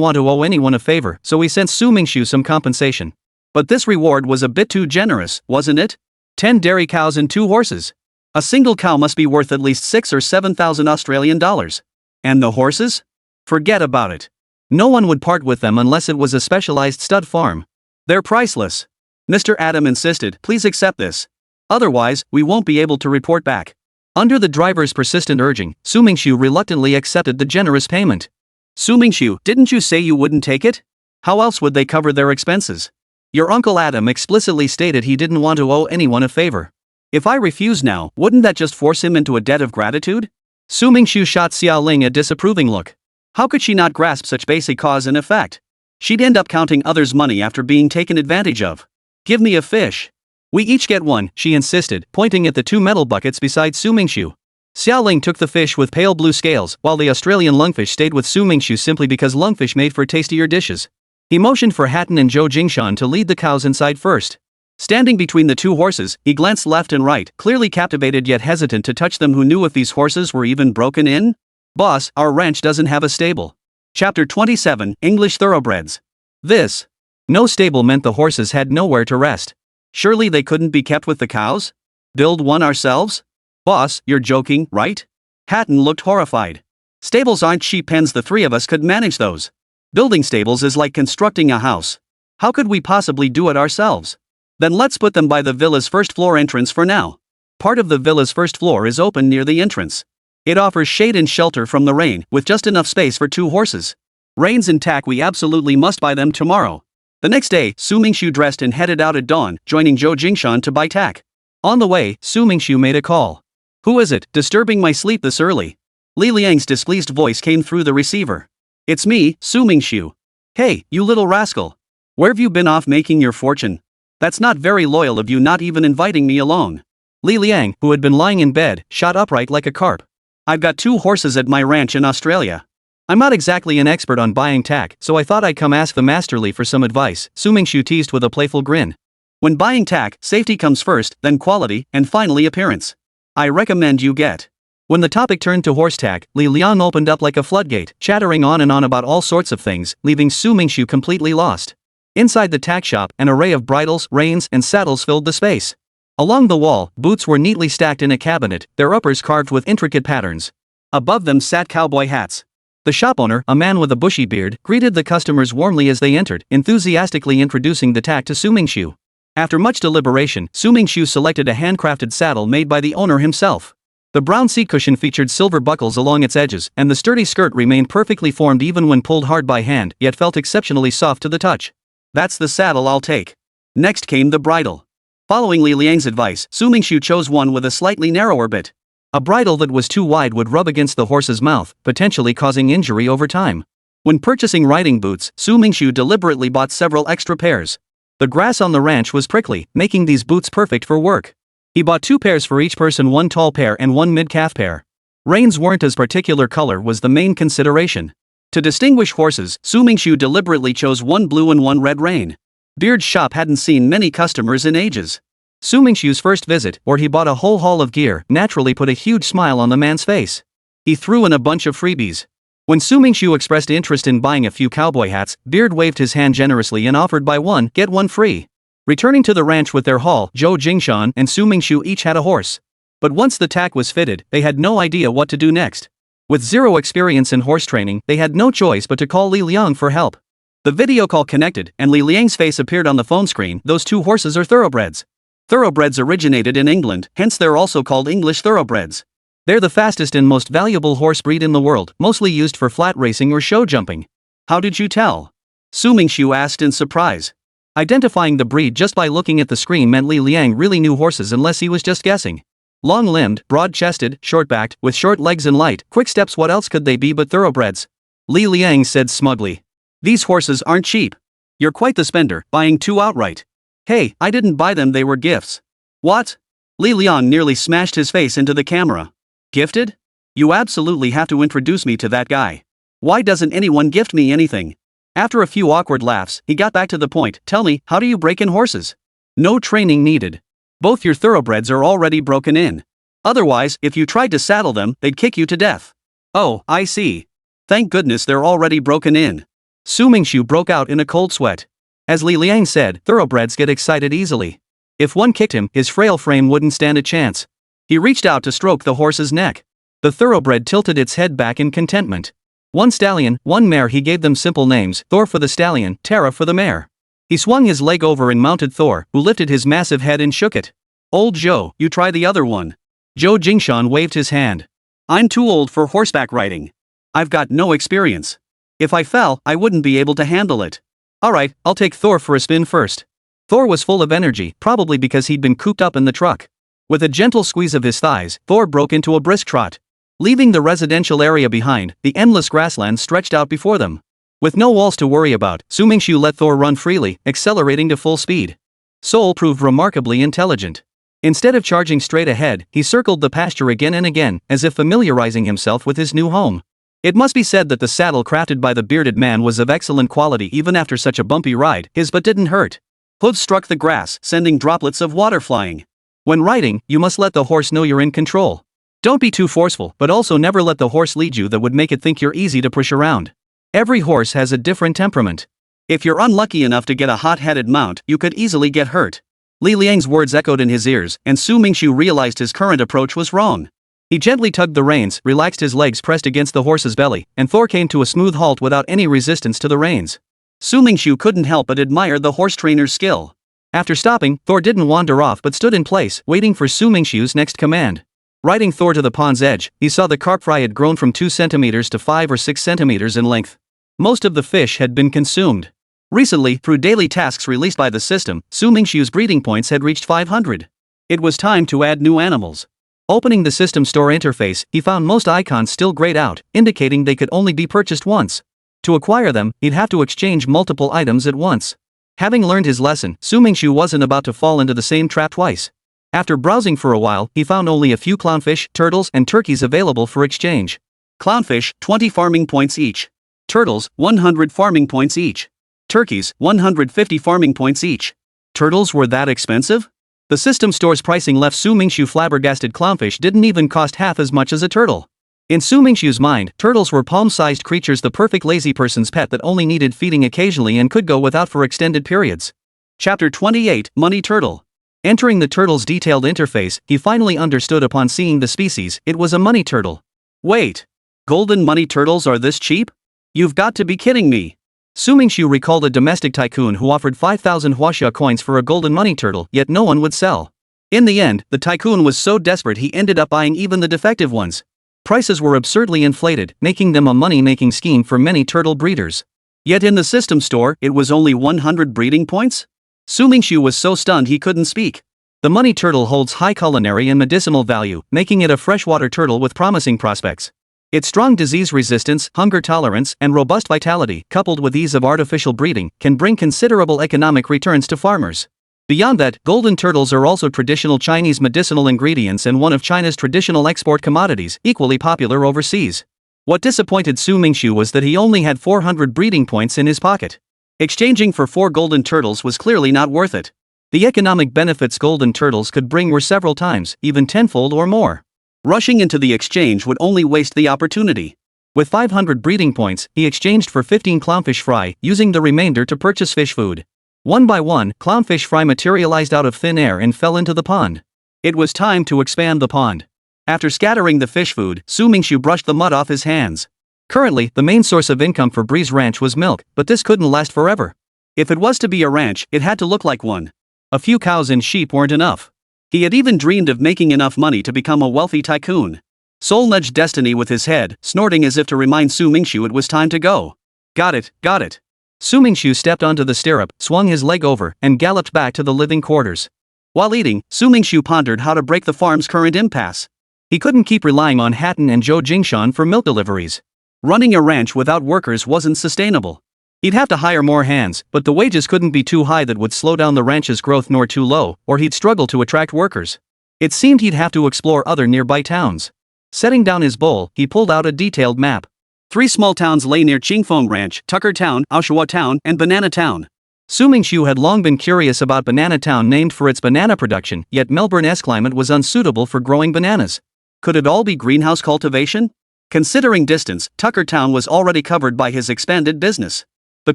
want to owe anyone a favor, so he sent Su Mingxu some compensation. But this reward was a bit too generous, wasn't it? 10 dairy cows and 2 horses. A single cow must be worth at least 6 or 7,000 Australian dollars. And the horses? Forget about it. No one would part with them unless it was a specialized stud farm. They're priceless. Mr. Adam insisted, "Please accept this. Otherwise, we won't be able to report back." Under the driver's persistent urging, Su Mingxu reluctantly accepted the generous payment. Su Mingxu, didn't you say you wouldn't take it? How else would they cover their expenses? Your Uncle Adam explicitly stated he didn't want to owe anyone a favor. If I refuse now, wouldn't that just force him into a debt of gratitude? Su Mingxu shot Xiao Ling a disapproving look. How could she not grasp such basic cause and effect? She'd end up counting others' money after being taken advantage of. Give me a fish. We each get one, she insisted, pointing at the 2 metal buckets beside Su Mingxu. Xiao Ling took the fish with pale blue scales, while the Australian lungfish stayed with Su Mingxu simply because lungfish made for tastier dishes. He motioned for Hatton and Zhou Jingshan to lead the cows inside first. Standing between the 2 horses, he glanced left and right, clearly captivated yet hesitant to touch them. Who knew if these horses were even broken in? Boss, our ranch doesn't have a stable. Chapter 27, English Thoroughbreds. This. No stable meant the horses had nowhere to rest. Surely they couldn't be kept with the cows? Build one ourselves? Boss, you're joking, right? Hatton looked horrified. Stables aren't sheep pens, the 3 of us could manage those. Building stables is like constructing a house. How could we possibly do it ourselves? Then let's put them by the villa's first floor entrance for now. Part of the villa's first floor is open near the entrance. It offers shade and shelter from the rain, with just enough space for 2 horses. Reins and tack, we absolutely must buy them tomorrow. The next day, Su Mingxu dressed and headed out at dawn, joining Zhou Jingshan to buy tack. On the way, Su Mingxu made a call. Who is it, disturbing my sleep this early? Li Liang's displeased voice came through the receiver. It's me, Su Mingxu. Hey, you little rascal. Where've you been off making your fortune? That's not very loyal of you, not even inviting me along. Li Liang, who had been lying in bed, shot upright like a carp. I've got 2 horses at my ranch in Australia. I'm not exactly an expert on buying tack, so I thought I'd come ask the Master Li for some advice, Su Mingxu teased with a playful grin. When buying tack, safety comes first, then quality, and finally appearance. I recommend you get. When the topic turned to horse tack, Li Liang opened up like a floodgate, chattering on and on about all sorts of things, leaving Su Mingxu completely lost. Inside the tack shop, an array of bridles, reins, and saddles filled the space. Along the wall, boots were neatly stacked in a cabinet, their uppers carved with intricate patterns. Above them sat cowboy hats. The shop owner, a man with a bushy beard, greeted the customers warmly as they entered, enthusiastically introducing the tack to Su Mingxu. After much deliberation, Su Mingxu selected a handcrafted saddle made by the owner himself. The brown seat cushion featured silver buckles along its edges, and the sturdy skirt remained perfectly formed even when pulled hard by hand, yet felt exceptionally soft to the touch. That's the saddle I'll take. Next came the bridle. Following Li Liang's advice, Su Mingxu chose one with a slightly narrower bit. A bridle that was too wide would rub against the horse's mouth, potentially causing injury over time. When purchasing riding boots, Su Mingxu deliberately bought several extra pairs. The grass on the ranch was prickly, making these boots perfect for work. He bought 2 pairs for each person, 1 tall pair and 1 mid-calf pair. Reins weren't as particular, color was the main consideration. To distinguish horses, Su Mingxu deliberately chose 1 blue and 1 red rein. Beard's shop hadn't seen many customers in ages. Su Mingxu's first visit, where he bought a whole haul of gear, naturally put a huge smile on the man's face. He threw in a bunch of freebies. When Su Mingxu expressed interest in buying a few cowboy hats, Beard waved his hand generously and offered buy one, get one free. Returning to the ranch with their haul, Zhou Jingshan and Su Mingxu each had a horse. But once the tack was fitted, they had no idea what to do next. With zero experience in horse training, they had no choice but to call Li Liang for help. The video call connected, and Li Liang's face appeared on the phone screen. Those 2 horses are thoroughbreds. Thoroughbreds originated in England, hence they're also called English thoroughbreds. They're the fastest and most valuable horse breed in the world, mostly used for flat racing or show jumping. How did you tell? Su Mingxu asked in surprise. Identifying the breed just by looking at the screen meant Li Liang really knew horses unless he was just guessing. Long-limbed, broad-chested, short-backed, with short legs and light, quick steps, what else could they be but thoroughbreds? Li Liang said smugly. These horses aren't cheap. You're quite the spender, buying 2 outright. Hey, I didn't buy them, they were gifts. What? Li Liang nearly smashed his face into the camera. Gifted? You absolutely have to introduce me to that guy. Why doesn't anyone gift me anything? After a few awkward laughs, he got back to the point. Tell me, how do you break in horses? No training needed. Both your thoroughbreds are already broken in. Otherwise, if you tried to saddle them, they'd kick you to death. Oh, I see. Thank goodness they're already broken in. Su Mingxu broke out in a cold sweat. As Li Liang said, thoroughbreds get excited easily. If one kicked him, his frail frame wouldn't stand a chance. He reached out to stroke the horse's neck. The thoroughbred tilted its head back in contentment. 1 stallion, 1 mare. He gave them simple names, Thor for the stallion, Tara for the mare. He swung his leg over and mounted Thor, who lifted his massive head and shook it. Old Joe, you try the other one. Zhou Jingshan waved his hand. I'm too old for horseback riding. I've got no experience. If I fell, I wouldn't be able to handle it. Alright, I'll take Thor for a spin first. Thor was full of energy, probably because he'd been cooped up in the truck. With a gentle squeeze of his thighs, Thor broke into a brisk trot. Leaving the residential area behind, the endless grasslands stretched out before them. With no walls to worry about, Mingxu let Thor run freely, accelerating to full speed. Soul proved remarkably intelligent. Instead of charging straight ahead, he circled the pasture again and again, as if familiarizing himself with his new home. It must be said that the saddle crafted by the bearded man was of excellent quality even after such a bumpy ride. His butt didn't hurt. Hooves struck the grass, sending droplets of water flying. When riding, you must let the horse know you're in control. Don't be too forceful, but also never let the horse lead you that would make it think you're easy to push around. Every horse has a different temperament. If you're unlucky enough to get a hot-headed mount, you could easily get hurt. Li Liang's words echoed in his ears, and Mingxu realized his current approach was wrong. He gently tugged the reins, relaxed his legs pressed against the horse's belly, and Thor came to a smooth halt without any resistance to the reins. Mingxu couldn't help but admire the horse trainer's skill. After stopping, Thor didn't wander off but stood in place, waiting for Mingxu's next command. Riding Thor to the pond's edge, he saw the carp fry had grown from 2 centimeters to 5 or 6 centimeters in length. Most of the fish had been consumed. Recently, through daily tasks released by the system, Mingxu's breeding points had reached 500. It was time to add new animals. Opening the system store interface, he found most icons still grayed out, indicating they could only be purchased once. To acquire them, he'd have to exchange multiple items at once. Having learned his lesson, Mingxu wasn't about to fall into the same trap twice. After browsing for a while, he found only a few clownfish, turtles, and turkeys available for exchange. Clownfish, 20 farming points each. Turtles, 100 farming points each. Turkeys, 150 farming points each. Turtles were that expensive? The system store's pricing left Mingxu flabbergasted. Clownfish didn't even cost half as much as a turtle. In Mingxu's mind, turtles were palm-sized creatures, the perfect lazy person's pet that only needed feeding occasionally and could go without for extended periods. Chapter 28, Money Turtle. Entering the turtle's detailed interface, he finally understood upon seeing the species, it was a money turtle. Wait. Golden money turtles are this cheap? You've got to be kidding me. Mingxu recalled a domestic tycoon who offered 5,000 huaxia coins for a golden money turtle, yet no one would sell. In the end, the tycoon was so desperate he ended up buying even the defective ones. Prices were absurdly inflated, making them a money-making scheme for many turtle breeders. Yet in the system store, it was only 100 breeding points? Mingxu was so stunned he couldn't speak. The money turtle holds high culinary and medicinal value, making it a freshwater turtle with promising prospects. Its strong disease resistance, hunger tolerance, and robust vitality, coupled with ease of artificial breeding, can bring considerable economic returns to farmers. Beyond that, golden turtles are also traditional Chinese medicinal ingredients and one of China's traditional export commodities, equally popular overseas. What disappointed Mingxu was that he only had 400 breeding points in his pocket. Exchanging for 4 golden turtles was clearly not worth it. The economic benefits golden turtles could bring were several times, even tenfold or more. Rushing into the exchange would only waste the opportunity. With 500 breeding points, he exchanged for 15 clownfish fry, using the remainder to purchase fish food. One by one, clownfish fry materialized out of thin air and fell into the pond. It was time to expand the pond. After scattering the fish food, Mingxu brushed the mud off his hands. Currently, the main source of income for Breeze Ranch was milk, but this couldn't last forever. If it was to be a ranch, it had to look like one. A few cows and sheep weren't enough. He had even dreamed of making enough money to become a wealthy tycoon. Soul nudged destiny with his head, snorting as if to remind Mingxu it was time to go. Got it, got it. Mingxu stepped onto the stirrup, swung his leg over, and galloped back to the living quarters. While eating, Mingxu pondered how to break the farm's current impasse. He couldn't keep relying on Hatton and Zhou Jingshan for milk deliveries. Running a ranch without workers wasn't sustainable. He'd have to hire more hands, but the wages couldn't be too high that would slow down the ranch's growth nor too low, or he'd struggle to attract workers. It seemed he'd have to explore other nearby towns. Setting down his bowl, he pulled out a detailed map. 3 small towns lay near Qingfeng Ranch, Tucker Town, Outshine Town, and Banana Town. Mingxu had long been curious about Banana Town, named for its banana production, yet Melbourne's climate was unsuitable for growing bananas. Could it all be greenhouse cultivation? Considering distance, Tucker Town was already covered by his expanded business. The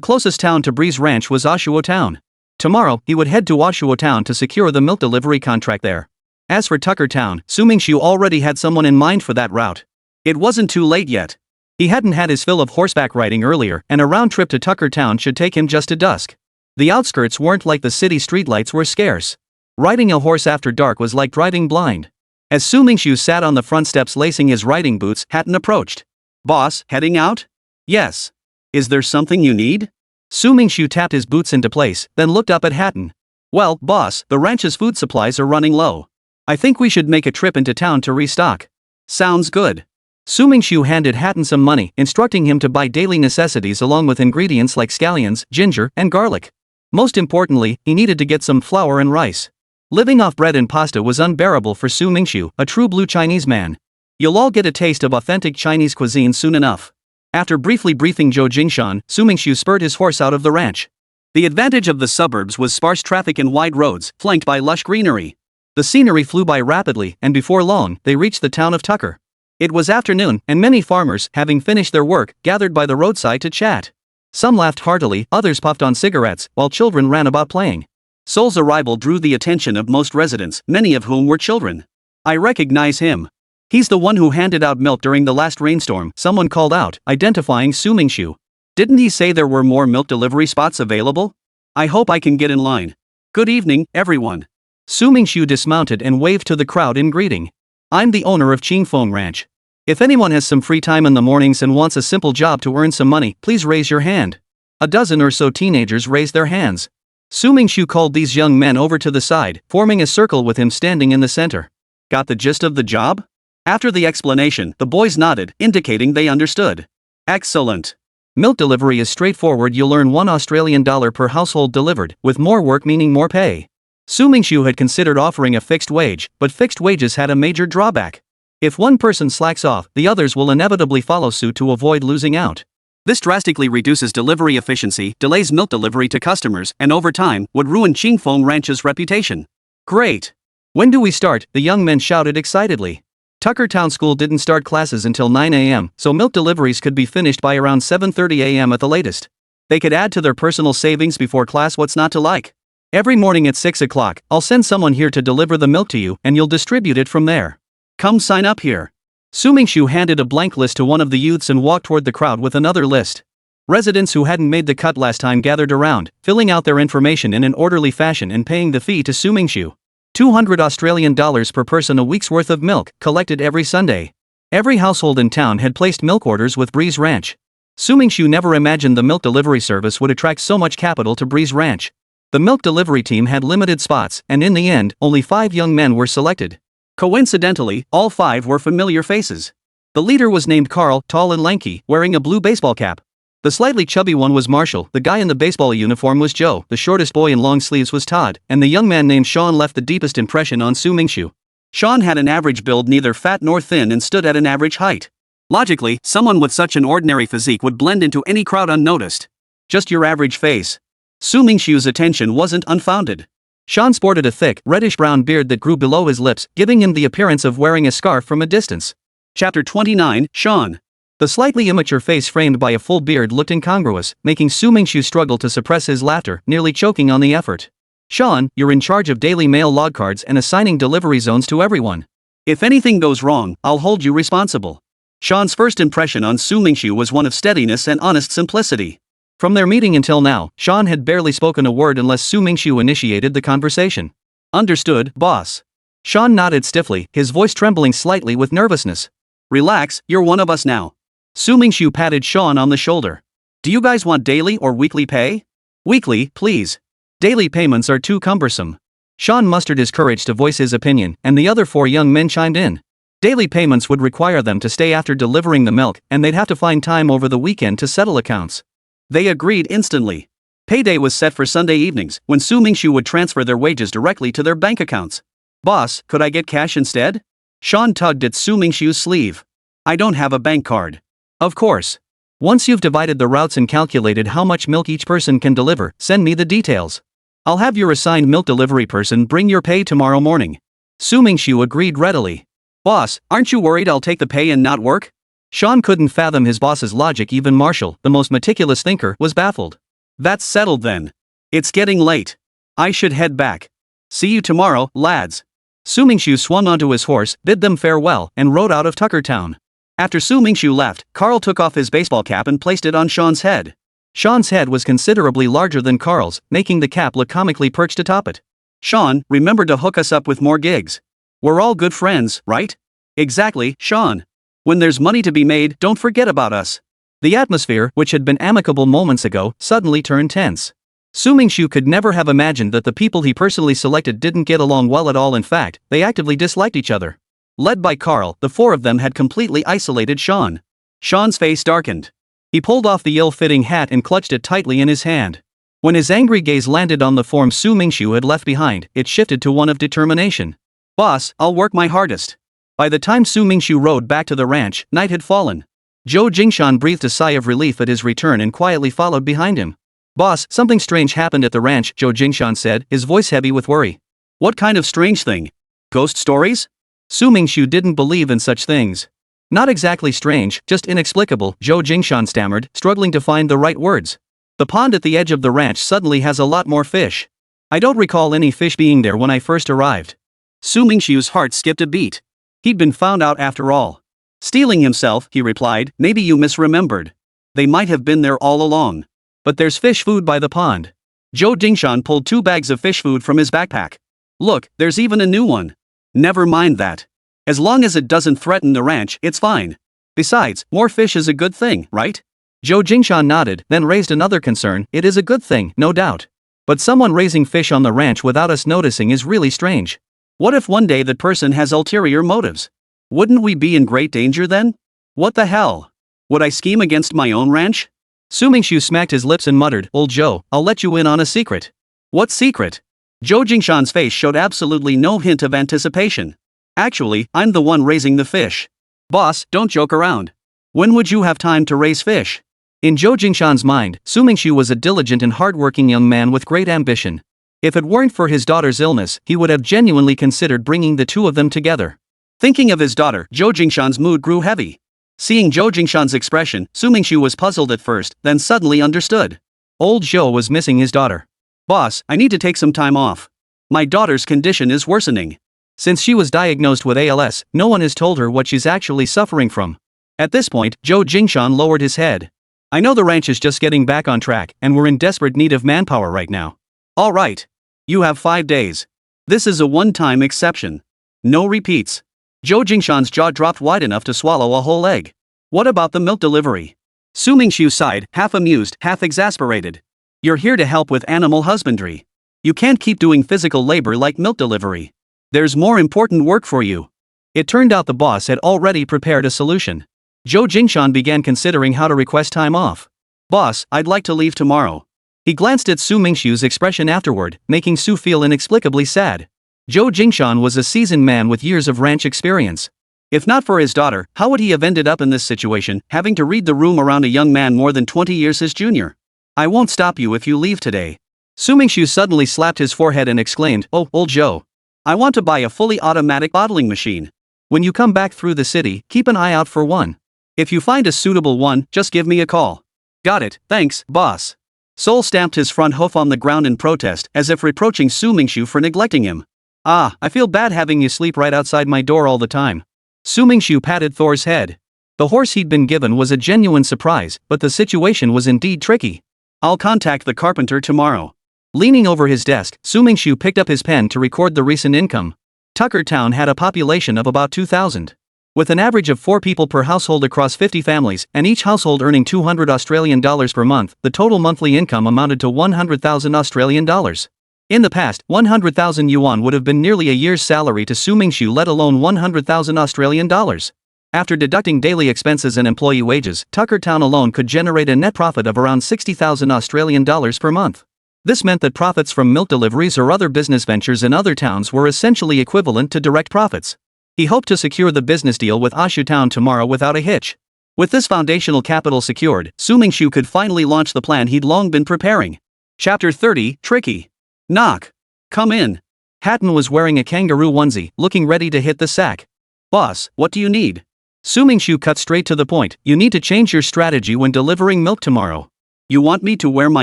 closest town to Breeze Ranch was Outshine Town. Tomorrow, he would head to Outshine Town to secure the milk delivery contract there. As for Tucker Town, Mingxu already had someone in mind for that route. It wasn't too late yet. He hadn't had his fill of horseback riding earlier, and a round trip to Tucker Town should take him just to dusk. The outskirts weren't like the city streetlights were scarce. Riding a horse after dark was like driving blind. As Su Mingxu sat on the front steps lacing his riding boots, Hatton approached. "Boss, heading out?" "Yes. Is there something you need?" Su Mingxu tapped his boots into place, then looked up at Hatton. "Well, boss, the ranch's food supplies are running low. I think we should make a trip into town to restock." "Sounds good." Su Mingxu handed Hatton some money, instructing him to buy daily necessities along with ingredients like scallions, ginger, and garlic. Most importantly, he needed to get some flour and rice. Living off bread and pasta was unbearable for Su Mingxu, a true blue Chinese man. "You'll all get a taste of authentic Chinese cuisine soon enough." After briefly briefing Zhou Jingshan, Su Mingxu spurred his horse out of the ranch. The advantage of the suburbs was sparse traffic and wide roads, flanked by lush greenery. The scenery flew by rapidly, and before long, they reached the town of Tucker. It was afternoon, and many farmers, having finished their work, gathered by the roadside to chat. Some laughed heartily, others puffed on cigarettes, while children ran about playing. Sol's arrival drew the attention of most residents, many of whom were children. "I recognize him. He's the one who handed out milk during the last rainstorm," someone called out, identifying Su Mingxu. "Didn't he say there were more milk delivery spots available? I hope I can get in line. Good evening, everyone." Su Mingxu dismounted and waved to the crowd in greeting. "I'm the owner of Qingfeng Ranch. If anyone has some free time in the mornings and wants a simple job to earn some money, please raise your hand." A dozen or so teenagers raised their hands. Su Mingxu called these young men over to the side, forming a circle with him standing in the center. "Got the gist of the job?" After the explanation, the boys nodded, indicating they understood. "Excellent. Milk delivery is straightforward. You'll earn $1 per household delivered, with more work meaning more pay." Su Mingxu had considered offering a fixed wage, but fixed wages had a major drawback. If one person slacks off, the others will inevitably follow suit to avoid losing out. This drastically reduces delivery efficiency, delays milk delivery to customers, and over time, would ruin Qingfeng Ranch's reputation. "Great. When do we start?" the young men shouted excitedly. Tucker Town School didn't start classes until 9 a.m., so milk deliveries could be finished by around 7:30 a.m. at the latest. They could add to their personal savings before class. What's not to like? "Every morning at 6 o'clock, I'll send someone here to deliver the milk to you, and you'll distribute it from there. Come sign up here." Su Mingxu handed a blank list to one of the youths and walked toward the crowd with another list. Residents who hadn't made the cut last time gathered around, filling out their information in an orderly fashion and paying the fee to Su Mingxu. $200 per person, a week's worth of milk, collected every Sunday. Every household in town had placed milk orders with Breeze Ranch. Su Mingxu never imagined the milk delivery service would attract so much capital to Breeze Ranch. The milk delivery team had limited spots, and in the end, only 5 young men were selected. Coincidentally, all 5 were familiar faces. The leader was named Carl, tall and lanky, wearing a blue baseball cap. The slightly chubby one was Marshall, the guy in the baseball uniform was Joe, the shortest boy in long sleeves was Todd, and the young man named Sean left the deepest impression on Su Mingxu. Sean had an average build, neither fat nor thin, and stood at an average height. Logically, someone with such an ordinary physique would blend into any crowd unnoticed. Just your average face. Su Mingxu's attention wasn't unfounded. Sean sported a thick, reddish-brown beard that grew below his lips, giving him the appearance of wearing a scarf from a distance. Chapter 29, Sean. The slightly immature face framed by a full beard looked incongruous, making Su Mingxu struggle to suppress his laughter, nearly choking on the effort. "Sean, you're in charge of daily mail log cards and assigning delivery zones to everyone. If anything goes wrong, I'll hold you responsible." Sean's first impression on Su Mingxu was one of steadiness and honest simplicity. From their meeting until now, Sean had barely spoken a word unless Su Mingxu initiated the conversation. "Understood, boss." Sean nodded stiffly, his voice trembling slightly with nervousness. "Relax, you're one of us now." Su Mingxu patted Sean on the shoulder. "Do you guys want daily or weekly pay?" "Weekly, please. Daily payments are too cumbersome." Sean mustered his courage to voice his opinion, and the other 4 young men chimed in. Daily payments would require them to stay after delivering the milk, and they'd have to find time over the weekend to settle accounts. They agreed instantly. Payday was set for Sunday evenings, when Su Mingxu would transfer their wages directly to their bank accounts. "Boss, could I get cash instead?" Sean tugged at Su Mingxu's sleeve. "I don't have a bank card." "Of course. Once you've divided the routes and calculated how much milk each person can deliver, send me the details. I'll have your assigned milk delivery person bring your pay tomorrow morning." Su Mingxu agreed readily. "Boss, aren't you worried I'll take the pay and not work?" Sean couldn't fathom his boss's logic. Even Marshall, the most meticulous thinker, was baffled. "That's settled then. It's getting late. I should head back. See you tomorrow, lads." Su Mingxu swung onto his horse, bid them farewell, and rode out of Tucker Town. After Su Mingxu left, Carl took off his baseball cap and placed it on Sean's head. Sean's head was considerably larger than Carl's, making the cap look comically perched atop it. "Sean, remember to hook us up with more gigs." We're all good friends, right? Exactly, Sean. When there's money to be made, don't forget about us. The atmosphere, which had been amicable moments ago, suddenly turned tense. Su Mingxu could never have imagined that the people he personally selected didn't get along well at all. In fact, they actively disliked each other. Led by Carl, the four of them had completely isolated Sean. Sean's face darkened. He pulled off the ill-fitting hat and clutched it tightly in his hand. When his angry gaze landed on the form Su Mingxu had left behind, it shifted to one of determination. Boss, I'll work my hardest. By the time Su Mingxu rode back to the ranch, night had fallen. Zhou Jingshan breathed a sigh of relief at his return and quietly followed behind him. Boss, something strange happened at the ranch, Zhou Jingshan said, his voice heavy with worry. What kind of strange thing? Ghost stories? Su Mingxu didn't believe in such things. Not exactly strange, just inexplicable, Zhou Jingshan stammered, struggling to find the right words. The pond at the edge of the ranch suddenly has a lot more fish. I don't recall any fish being there when I first arrived. Su Mingxiu's heart skipped a beat. He'd been found out after all. Stealing himself, he replied, maybe you misremembered. They might have been there all along. But there's fish food by the pond. Zhou Jingshan pulled 2 bags of fish food from his backpack. Look, there's even a new one. Never mind that. As long as it doesn't threaten the ranch, it's fine. Besides, more fish is a good thing, right? Zhou Jingshan nodded, then raised another concern. It is a good thing, no doubt. But someone raising fish on the ranch without us noticing is really strange. What if one day that person has ulterior motives? Wouldn't we be in great danger then? What the hell? Would I scheme against my own ranch? Su Mingxu smacked his lips and muttered, Old Zhou, I'll let you in on a secret. What secret? Zhou Jingshan's face showed absolutely no hint of anticipation. Actually, I'm the one raising the fish. Boss, don't joke around. When would you have time to raise fish? In Zhou Jingshan's mind, Su Mingxu was a diligent and hardworking young man with great ambition. If it weren't for his daughter's illness, he would have genuinely considered bringing the two of them together. Thinking of his daughter, Zhou Jingshan's mood grew heavy. Seeing Zhou Jingshan's expression, Su Mingxu was puzzled at first, then suddenly understood. Old Zhou was missing his daughter. Boss, I need to take some time off. My daughter's condition is worsening. Since she was diagnosed with ALS, no one has told her what she's actually suffering from. At this point, Zhou Jingshan lowered his head. I know the ranch is just getting back on track, and we're in desperate need of manpower right now. All right. You have 5 days. This is a one-time exception. No repeats. Zhou Jingshan's jaw dropped wide enough to swallow a whole egg. What about the milk delivery? Su Mingxu sighed, half amused, half exasperated. You're here to help with animal husbandry. You can't keep doing physical labor like milk delivery. There's more important work for you. It turned out the boss had already prepared a solution. Zhou Jingshan began considering how to request time off. Boss, I'd like to leave tomorrow. He glanced at Su Mingxiu's expression afterward, making Su feel inexplicably sad. Zhou Jingshan was a seasoned man with years of ranch experience. If not for his daughter, how would he have ended up in this situation, having to read the room around a young man more than 20 years his junior? I won't stop you if you leave today. Su Mingxiu suddenly slapped his forehead and exclaimed, Oh, old Zhou. I want to buy a fully automatic bottling machine. When you come back through the city, keep an eye out for one. If you find a suitable one, just give me a call. Got it, thanks, boss. Sol stamped his front hoof on the ground in protest, as if reproaching Su Mingxiu for neglecting him. Ah, I feel bad having you sleep right outside my door all the time. Su Mingxiu patted Thor's head. The horse he'd been given was a genuine surprise, but the situation was indeed tricky. I'll contact the carpenter tomorrow. Leaning over his desk, Su Mingxiu picked up his pen to record the recent income. Tucker Town had a population of about 2,000. With an average of 4 people per household across 50 families, and each household earning $200 Australian per month, the total monthly income amounted to 100,000 Australian dollars. In the past, 100,000 yuan would have been nearly a year's salary to Su Mingxiu, let alone 100,000 Australian dollars. After deducting daily expenses and employee wages, Tucker Town alone could generate a net profit of around 60,000 Australian dollars per month. This meant that profits from milk deliveries or other business ventures in other towns were essentially equivalent to direct profits. He hoped to secure the business deal with Ashu Town tomorrow without a hitch. With this foundational capital secured, Su Mingxiu could finally launch the plan he'd long been preparing. Chapter 30, Tricky. Knock. Come in. Hatton was wearing a kangaroo onesie, looking ready to hit the sack. Boss, what do you need? Su Mingxiu cut straight to the point. You need to change your strategy when delivering milk tomorrow. You want me to wear my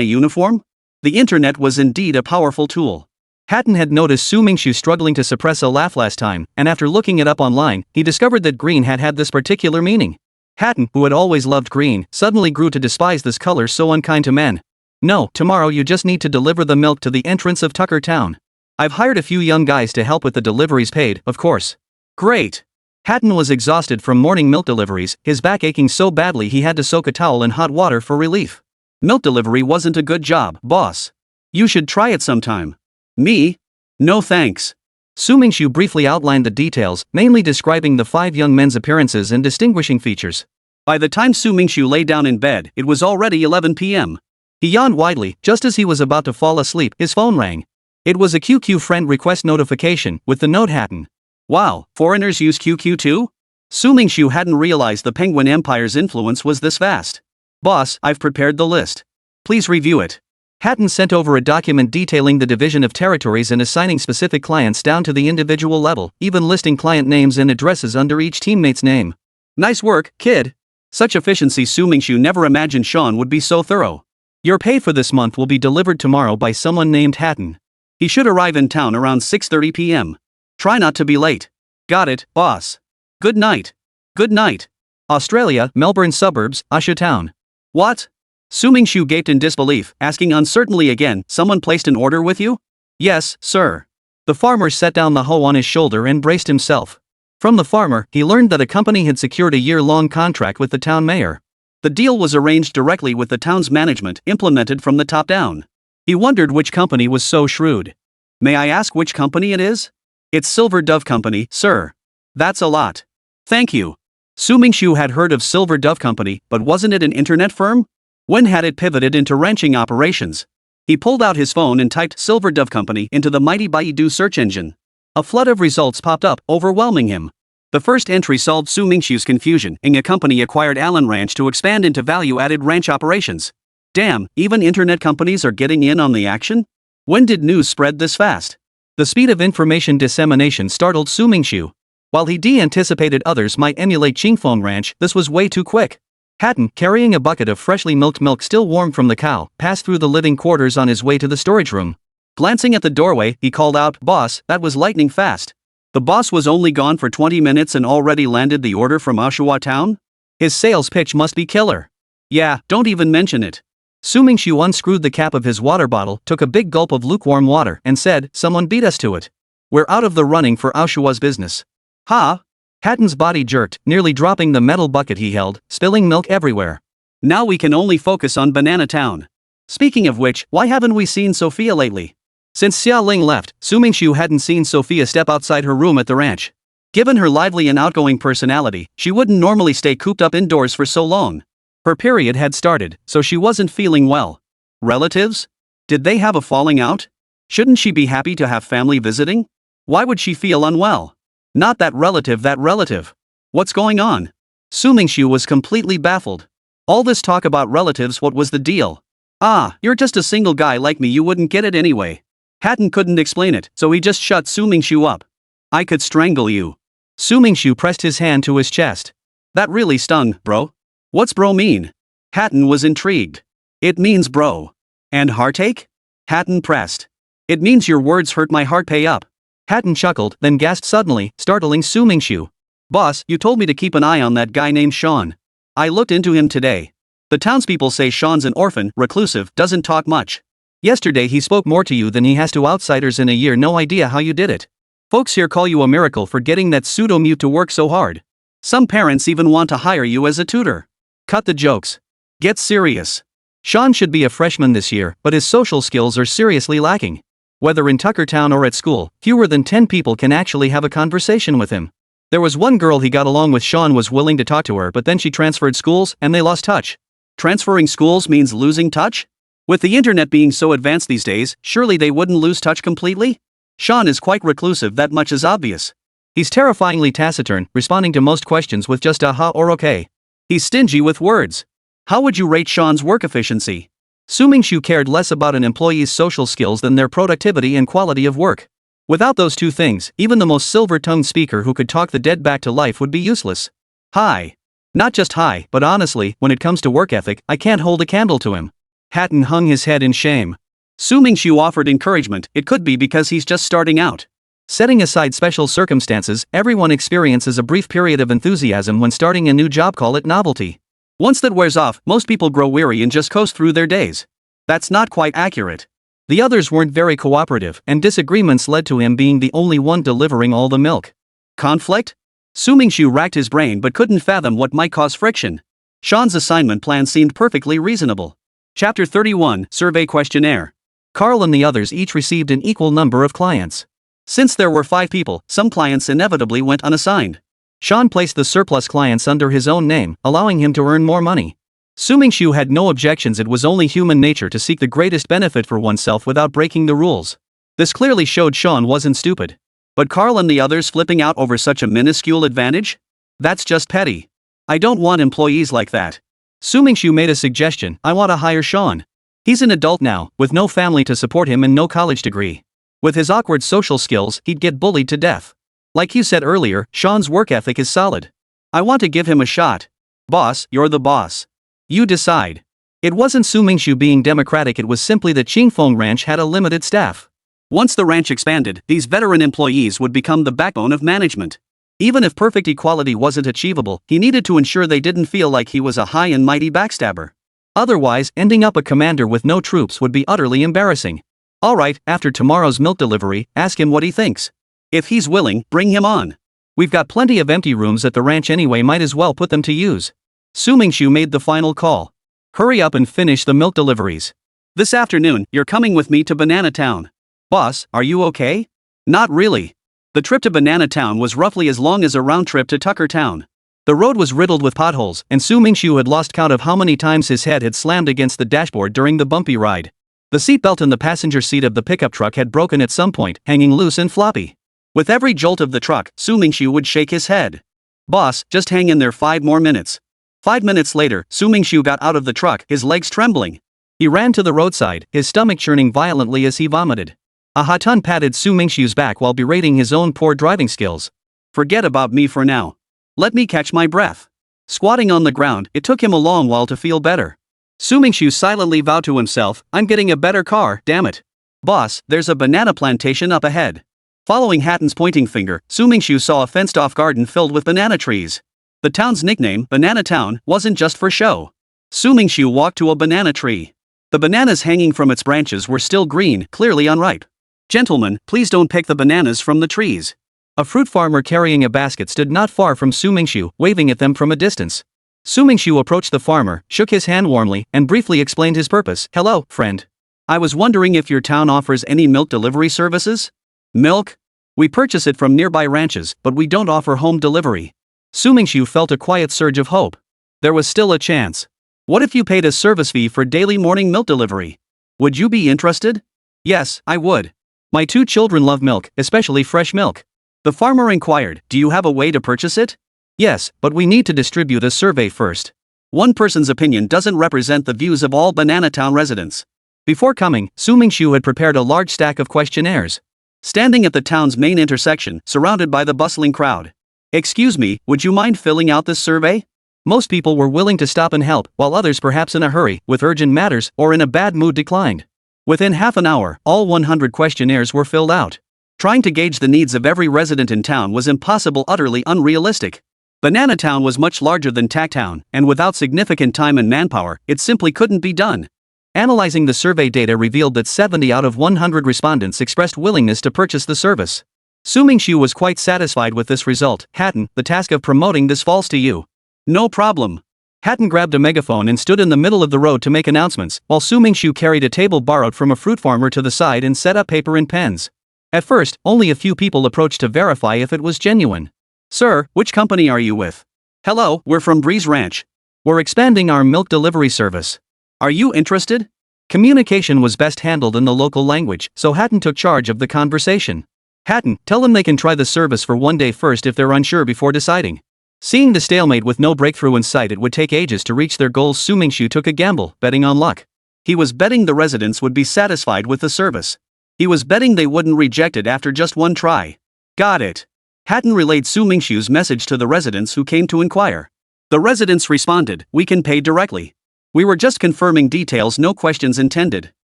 uniform? The internet was indeed a powerful tool. Hatton had noticed Su Mingxiu struggling to suppress a laugh last time, and after looking it up online, he discovered that green had this particular meaning. Hatton, who had always loved green, suddenly grew to despise this color so unkind to men. No, tomorrow you just need to deliver the milk to the entrance of Tucker Town. I've hired a few young guys to help with the deliveries paid, of course. Great. Hatton was exhausted from morning milk deliveries, his back aching so badly he had to soak a towel in hot water for relief. Milk delivery wasn't a good job, boss. You should try it sometime. Me? No thanks. Su Mingxu briefly outlined the details, mainly describing the 5 young men's appearances and distinguishing features. By the time Su Mingxu lay down in bed, it was already 11 p.m. He yawned widely. Just as he was about to fall asleep, his phone rang. It was a QQ friend request notification, with the note Hatton. Wow, foreigners use QQ too? Su Mingxu hadn't realized the Penguin Empire's influence was this vast. Boss, I've prepared the list. Please review it. Hatton sent over a document detailing the division of territories and assigning specific clients down to the individual level, even listing client names and addresses under each teammate's name. Nice work, kid. Such efficiency. Su Mingxu never imagined Sean would be so thorough. Your pay for this month will be delivered tomorrow by someone named Hatton. He should arrive in town around 6:30 p.m. Try not to be late. Got it, boss. Good night. Good night. Australia, Melbourne suburbs, Asha town. What? Su Mingxu gaped in disbelief, asking uncertainly again, someone placed an order with you? Yes, sir. The farmer set down the hoe on his shoulder and braced himself. From the farmer, he learned that a company had secured a year-long contract with the town mayor. The deal was arranged directly with the town's management, implemented from the top down. He wondered which company was so shrewd. May I ask which company it is? It's Silver Dove Company, sir. That's a lot. Thank you. Su Mingxu had heard of Silver Dove Company, but wasn't it an internet firm? When had it pivoted into ranching operations? He pulled out his phone and typed Silver Dove Company into the mighty Baidu search engine. A flood of results popped up, overwhelming him. The first entry solved Su Mingxu's confusion. A company acquired Allen Ranch to expand into value-added ranch operations. Damn, even internet companies are getting in on the action? When did news spread this fast? The speed of information dissemination startled Su Mingxu. While he anticipated others might emulate Qingfeng Ranch, this was way too quick. Hatton, carrying a bucket of freshly milked milk still warm from the cow, passed through the living quarters on his way to the storage room. Glancing at the doorway, he called out, "Boss, that was lightning fast." The boss was only gone for 20 minutes and already landed the order from Oshawa town? His sales pitch must be killer. Yeah, don't even mention it. Su Mingxu unscrewed the cap of his water bottle, took a big gulp of lukewarm water, and said, "Someone beat us to it. We're out of the running for Oshawa's business." Ha! Hatton's body jerked, nearly dropping the metal bucket he held, spilling milk everywhere. Now we can only focus on Banana Town. Speaking of which, why haven't we seen Sophia lately? Since Xia Ling left, Su Mingxu hadn't seen Sophia step outside her room at the ranch. Given her lively and outgoing personality, she wouldn't normally stay cooped up indoors for so long. Her period had started, so she wasn't feeling well. Relatives? Did they have a falling out? Shouldn't she be happy to have family visiting? Why would she feel unwell? Not that relative. What's going on? Su Mingxu was completely baffled. All this talk about relatives, what was the deal? Ah, you're just a single guy like me, you wouldn't get it anyway. Hatton couldn't explain it, so he just shut Su Mingxu up. I could strangle you. Su Mingxu pressed his hand to his chest. That really stung, bro. What's bro mean? Hatton was intrigued. It means bro. And heartache? Hatton pressed. It means your words hurt my heart, pay up. Hatton chuckled, then gasped suddenly, startling Su Mingxu. Boss, you told me to keep an eye on that guy named Sean. I looked into him today. The townspeople say Sean's an orphan, reclusive, doesn't talk much. Yesterday he spoke more to you than he has to outsiders in a year. No idea how you did it. Folks here call you a miracle for getting that pseudo-mute to work so hard. Some parents even want to hire you as a tutor. Cut the jokes. Get serious. Sean should be a freshman this year, but his social skills are seriously lacking. Whether in Tuckertown or at school, fewer than 10 people can actually have a conversation with him. There was one girl he got along with. Sean was willing to talk to her, but then she transferred schools and they lost touch. Transferring schools means losing touch? With the internet being so advanced these days, surely they wouldn't lose touch completely? Sean is quite reclusive, that much is obvious. He's terrifyingly taciturn, responding to most questions with just aha or okay. He's stingy with words. How would you rate Sean's work efficiency? Su Mingxu cared less about an employee's social skills than their productivity and quality of work. Without those two things, even the most silver-tongued speaker who could talk the dead back to life would be useless. Hi. Not just hi, but honestly, when it comes to work ethic, I can't hold a candle to him. Hatton hung his head in shame. Su Mingxu offered encouragement. It could be because he's just starting out. Setting aside special circumstances, everyone experiences a brief period of enthusiasm when starting a new job, call it novelty. Once that wears off, most people grow weary and just coast through their days. That's not quite accurate. The others weren't very cooperative, and disagreements led to him being the only one delivering all the milk. Conflict? Su Mingxu racked his brain but couldn't fathom what might cause friction. Sean's assignment plan seemed perfectly reasonable. Chapter 31, Survey Questionnaire. Carl and the others each received an equal number of clients. Since there were 5 people, some clients inevitably went unassigned. Sean placed the surplus clients under his own name, allowing him to earn more money. Su Mingxu had no objections. It was only human nature to seek the greatest benefit for oneself without breaking the rules. This clearly showed Sean wasn't stupid. But Carl and the others flipping out over such a minuscule advantage? That's just petty. I don't want employees like that. Su Mingxu made a suggestion. I want to hire Sean. He's an adult now, with no family to support him and no college degree. With his awkward social skills, he'd get bullied to death. Like you said earlier, Sean's work ethic is solid. I want to give him a shot. Boss, you're the boss. You decide. It wasn't Su Mingxu being democratic, it was simply that Qingfeng Ranch had a limited staff. Once the ranch expanded, these veteran employees would become the backbone of management. Even if perfect equality wasn't achievable, he needed to ensure they didn't feel like he was a high and mighty backstabber. Otherwise, ending up a commander with no troops would be utterly embarrassing. Alright, after tomorrow's milk delivery, ask him what he thinks. If he's willing, bring him on. We've got plenty of empty rooms at the ranch anyway, might as well put them to use. Su Mingxu made the final call. Hurry up and finish the milk deliveries. This afternoon, you're coming with me to Banana Town. Boss, are you okay? Not really. The trip to Banana Town was roughly as long as a round trip to Tucker Town. The road was riddled with potholes, and Su Mingxu had lost count of how many times his head had slammed against the dashboard during the bumpy ride. The seatbelt in the passenger seat of the pickup truck had broken at some point, hanging loose and floppy. With every jolt of the truck, Su Mingxu would shake his head. Boss, just hang in there 5 more minutes. 5 minutes later, Su Mingxu got out of the truck, his legs trembling. He ran to the roadside, his stomach churning violently as he vomited. A Hatun patted Su Mingxu's back while berating his own poor driving skills. Forget about me for now. Let me catch my breath. Squatting on the ground, it took him a long while to feel better. Su Mingxu silently vowed to himself, I'm getting a better car, damn it. Boss, there's a banana plantation up ahead. Following Hatton's pointing finger, Su Mingxu saw a fenced-off garden filled with banana trees. The town's nickname, Banana Town, wasn't just for show. Su Mingxu walked to a banana tree. The bananas hanging from its branches were still green, clearly unripe. Gentlemen, please don't pick the bananas from the trees. A fruit farmer carrying a basket stood not far from Su Mingxu, waving at them from a distance. Su Mingxu approached the farmer, shook his hand warmly, and briefly explained his purpose. Hello, friend. I was wondering if your town offers any milk delivery services? Milk? We purchase it from nearby ranches, but we don't offer home delivery. Su Mingxu felt a quiet surge of hope. There was still a chance. What if you paid a service fee for daily morning milk delivery? Would you be interested? Yes, I would. My 2 children love milk, especially fresh milk. The farmer inquired, do you have a way to purchase it? Yes, but we need to distribute a survey first. One person's opinion doesn't represent the views of all Banana Town residents. Before coming, Su Mingxu had prepared a large stack of questionnaires. Standing at the town's main intersection, surrounded by the bustling crowd. Excuse me, would you mind filling out this survey? Most people were willing to stop and help, while others, perhaps in a hurry, with urgent matters, or in a bad mood, declined. Within half an hour, all 100 questionnaires were filled out. Trying to gauge the needs of every resident in town was impossible, utterly unrealistic. Banana Town was much larger than Tack Town, and without significant time and manpower, it simply couldn't be done. Analyzing the survey data revealed that 70 out of 100 respondents expressed willingness to purchase the service. Su Mingxu was quite satisfied with this result. Hatton, the task of promoting this falls to you. No problem. Hatton grabbed a megaphone and stood in the middle of the road to make announcements, while Su Mingxu carried a table borrowed from a fruit farmer to the side and set up paper and pens. At first, only a few people approached to verify if it was genuine. Sir, which company are you with? Hello, we're from Breeze Ranch. We're expanding our milk delivery service. Are you interested? Communication was best handled in the local language, so Hatton took charge of the conversation. Hatton, tell them they can try the service for 1 day first if they're unsure before deciding. Seeing the stalemate with no breakthrough in sight, it would take ages to reach their goals. Su Mingxu took a gamble, betting on luck. He was betting the residents would be satisfied with the service. He was betting they wouldn't reject it after just 1 try. Got it. Hatton relayed Su Mingxu's message to the residents who came to inquire. The residents responded, we can pay directly. We were just confirming details, no questions intended.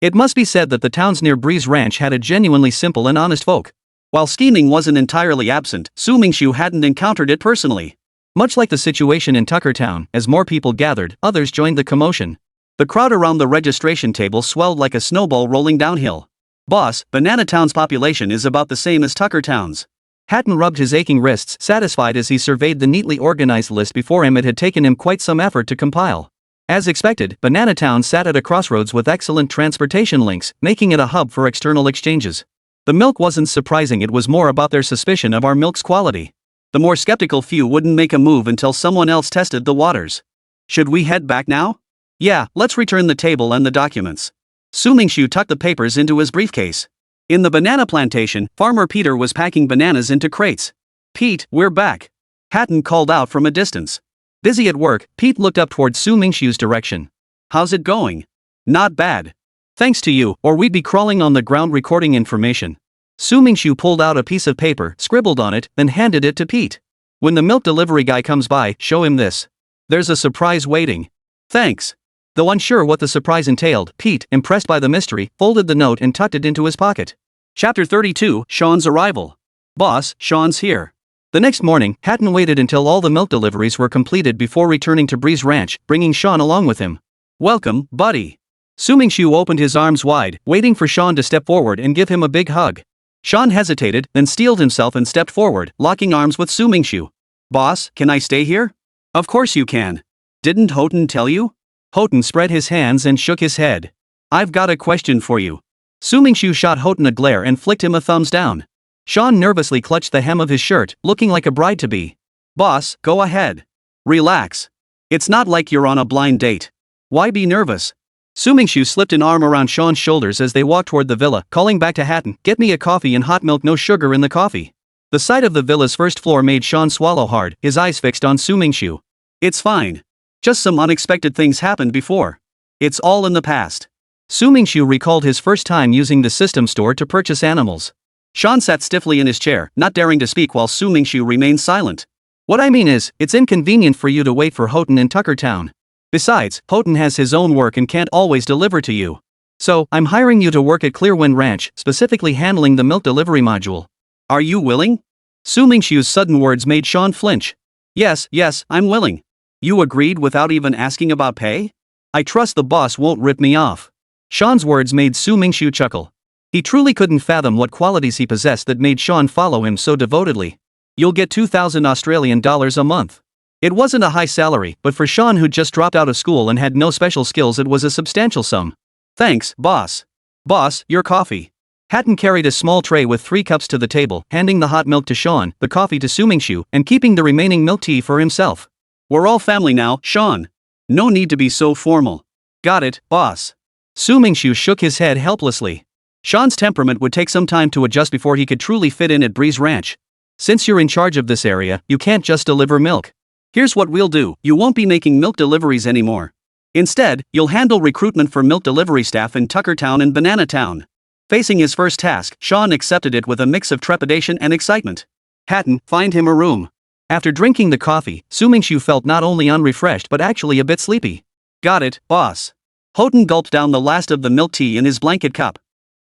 It must be said that the towns near Breeze Ranch had a genuinely simple and honest folk. While scheming wasn't entirely absent, Su Mingxu hadn't encountered it personally. Much like the situation in Tucker Town, as more people gathered, others joined the commotion. The crowd around the registration table swelled like a snowball rolling downhill. Boss, Banana Town's population is about the same as Tucker Town's. Hatton rubbed his aching wrists, satisfied as he surveyed the neatly organized list before him. It had taken him quite some effort to compile. As expected, Banana Town sat at a crossroads with excellent transportation links, making it a hub for external exchanges. The milk wasn't surprising, it was more about their suspicion of our milk's quality. The more skeptical few wouldn't make a move until someone else tested the waters. Should we head back now? Yeah, let's return the table and the documents. Mingxu tucked the papers into his briefcase. In the banana plantation, Farmer Peter was packing bananas into crates. Pete, we're back. Hatton called out from a distance. Busy at work, Pete looked up toward Mingxu's direction. How's it going? Not bad. Thanks to you, or we'd be crawling on the ground recording information. Mingxu pulled out a piece of paper, scribbled on it, then handed it to Pete. When the milk delivery guy comes by, show him this. There's a surprise waiting. Thanks. Though unsure what the surprise entailed, Pete, impressed by the mystery, folded the note and tucked it into his pocket. Chapter 32, Sean's Arrival. Boss, Sean's here. The next morning, Hatton waited until all the milk deliveries were completed before returning to Breeze Ranch, bringing Sean along with him. Welcome, buddy. Mingxu opened his arms wide, waiting for Sean to step forward and give him a big hug. Sean hesitated, then steeled himself and stepped forward, locking arms with Mingxu. Boss, can I stay here? Of course you can. Didn't Houghton tell you? Houghton spread his hands and shook his head. I've got a question for you. Mingxu shot Houghton a glare and flicked him a thumbs down. Sean nervously clutched the hem of his shirt, looking like a bride-to-be. Boss, go ahead. Relax. It's not like you're on a blind date. Why be nervous? Mingxu slipped an arm around Sean's shoulders as they walked toward the villa, calling back to Hatton, get me a coffee and hot milk, no sugar in the coffee. The sight of the villa's first floor made Sean swallow hard, his eyes fixed on Mingxu. It's fine. Just some unexpected things happened before. It's all in the past. Mingxu recalled his first time using the system store to purchase animals. Sean sat stiffly in his chair, not daring to speak while Mingxu remained silent. What I mean is, it's inconvenient for you to wait for Houghton in Tucker Town. Besides, Houghton has his own work and can't always deliver to you. So, I'm hiring you to work at Clearwind Ranch, specifically handling the milk delivery module. Are you willing? Mingxu's sudden words made Sean flinch. Yes, I'm willing. You agreed without even asking about pay? I trust the boss won't rip me off. Sean's words made Mingxu chuckle. He truly couldn't fathom what qualities he possessed that made Sean follow him so devotedly. You'll get 2,000 Australian dollars a month. It wasn't a high salary, but for Sean, who'd just dropped out of school and had no special skills, it was a substantial sum. Thanks, boss. Boss, your coffee. Hatton carried a small tray with 3 cups to the table, handing the hot milk to Sean, the coffee to Mingxu, and keeping the remaining milk tea for himself. We're all family now, Sean. No need to be so formal. Got it, boss. Mingxu shook his head helplessly. Sean's temperament would take some time to adjust before he could truly fit in at Breeze Ranch. Since you're in charge of this area, you can't just deliver milk. Here's what we'll do, you won't be making milk deliveries anymore. Instead, you'll handle recruitment for milk delivery staff in Tucker Town and Banana Town. Facing his first task, Sean accepted it with a mix of trepidation and excitement. Hatton, find him a room. After drinking the coffee, Mingxu felt not only unrefreshed but actually a bit sleepy. Got it, boss. Houghton gulped down the last of the milk tea in his blanket cup.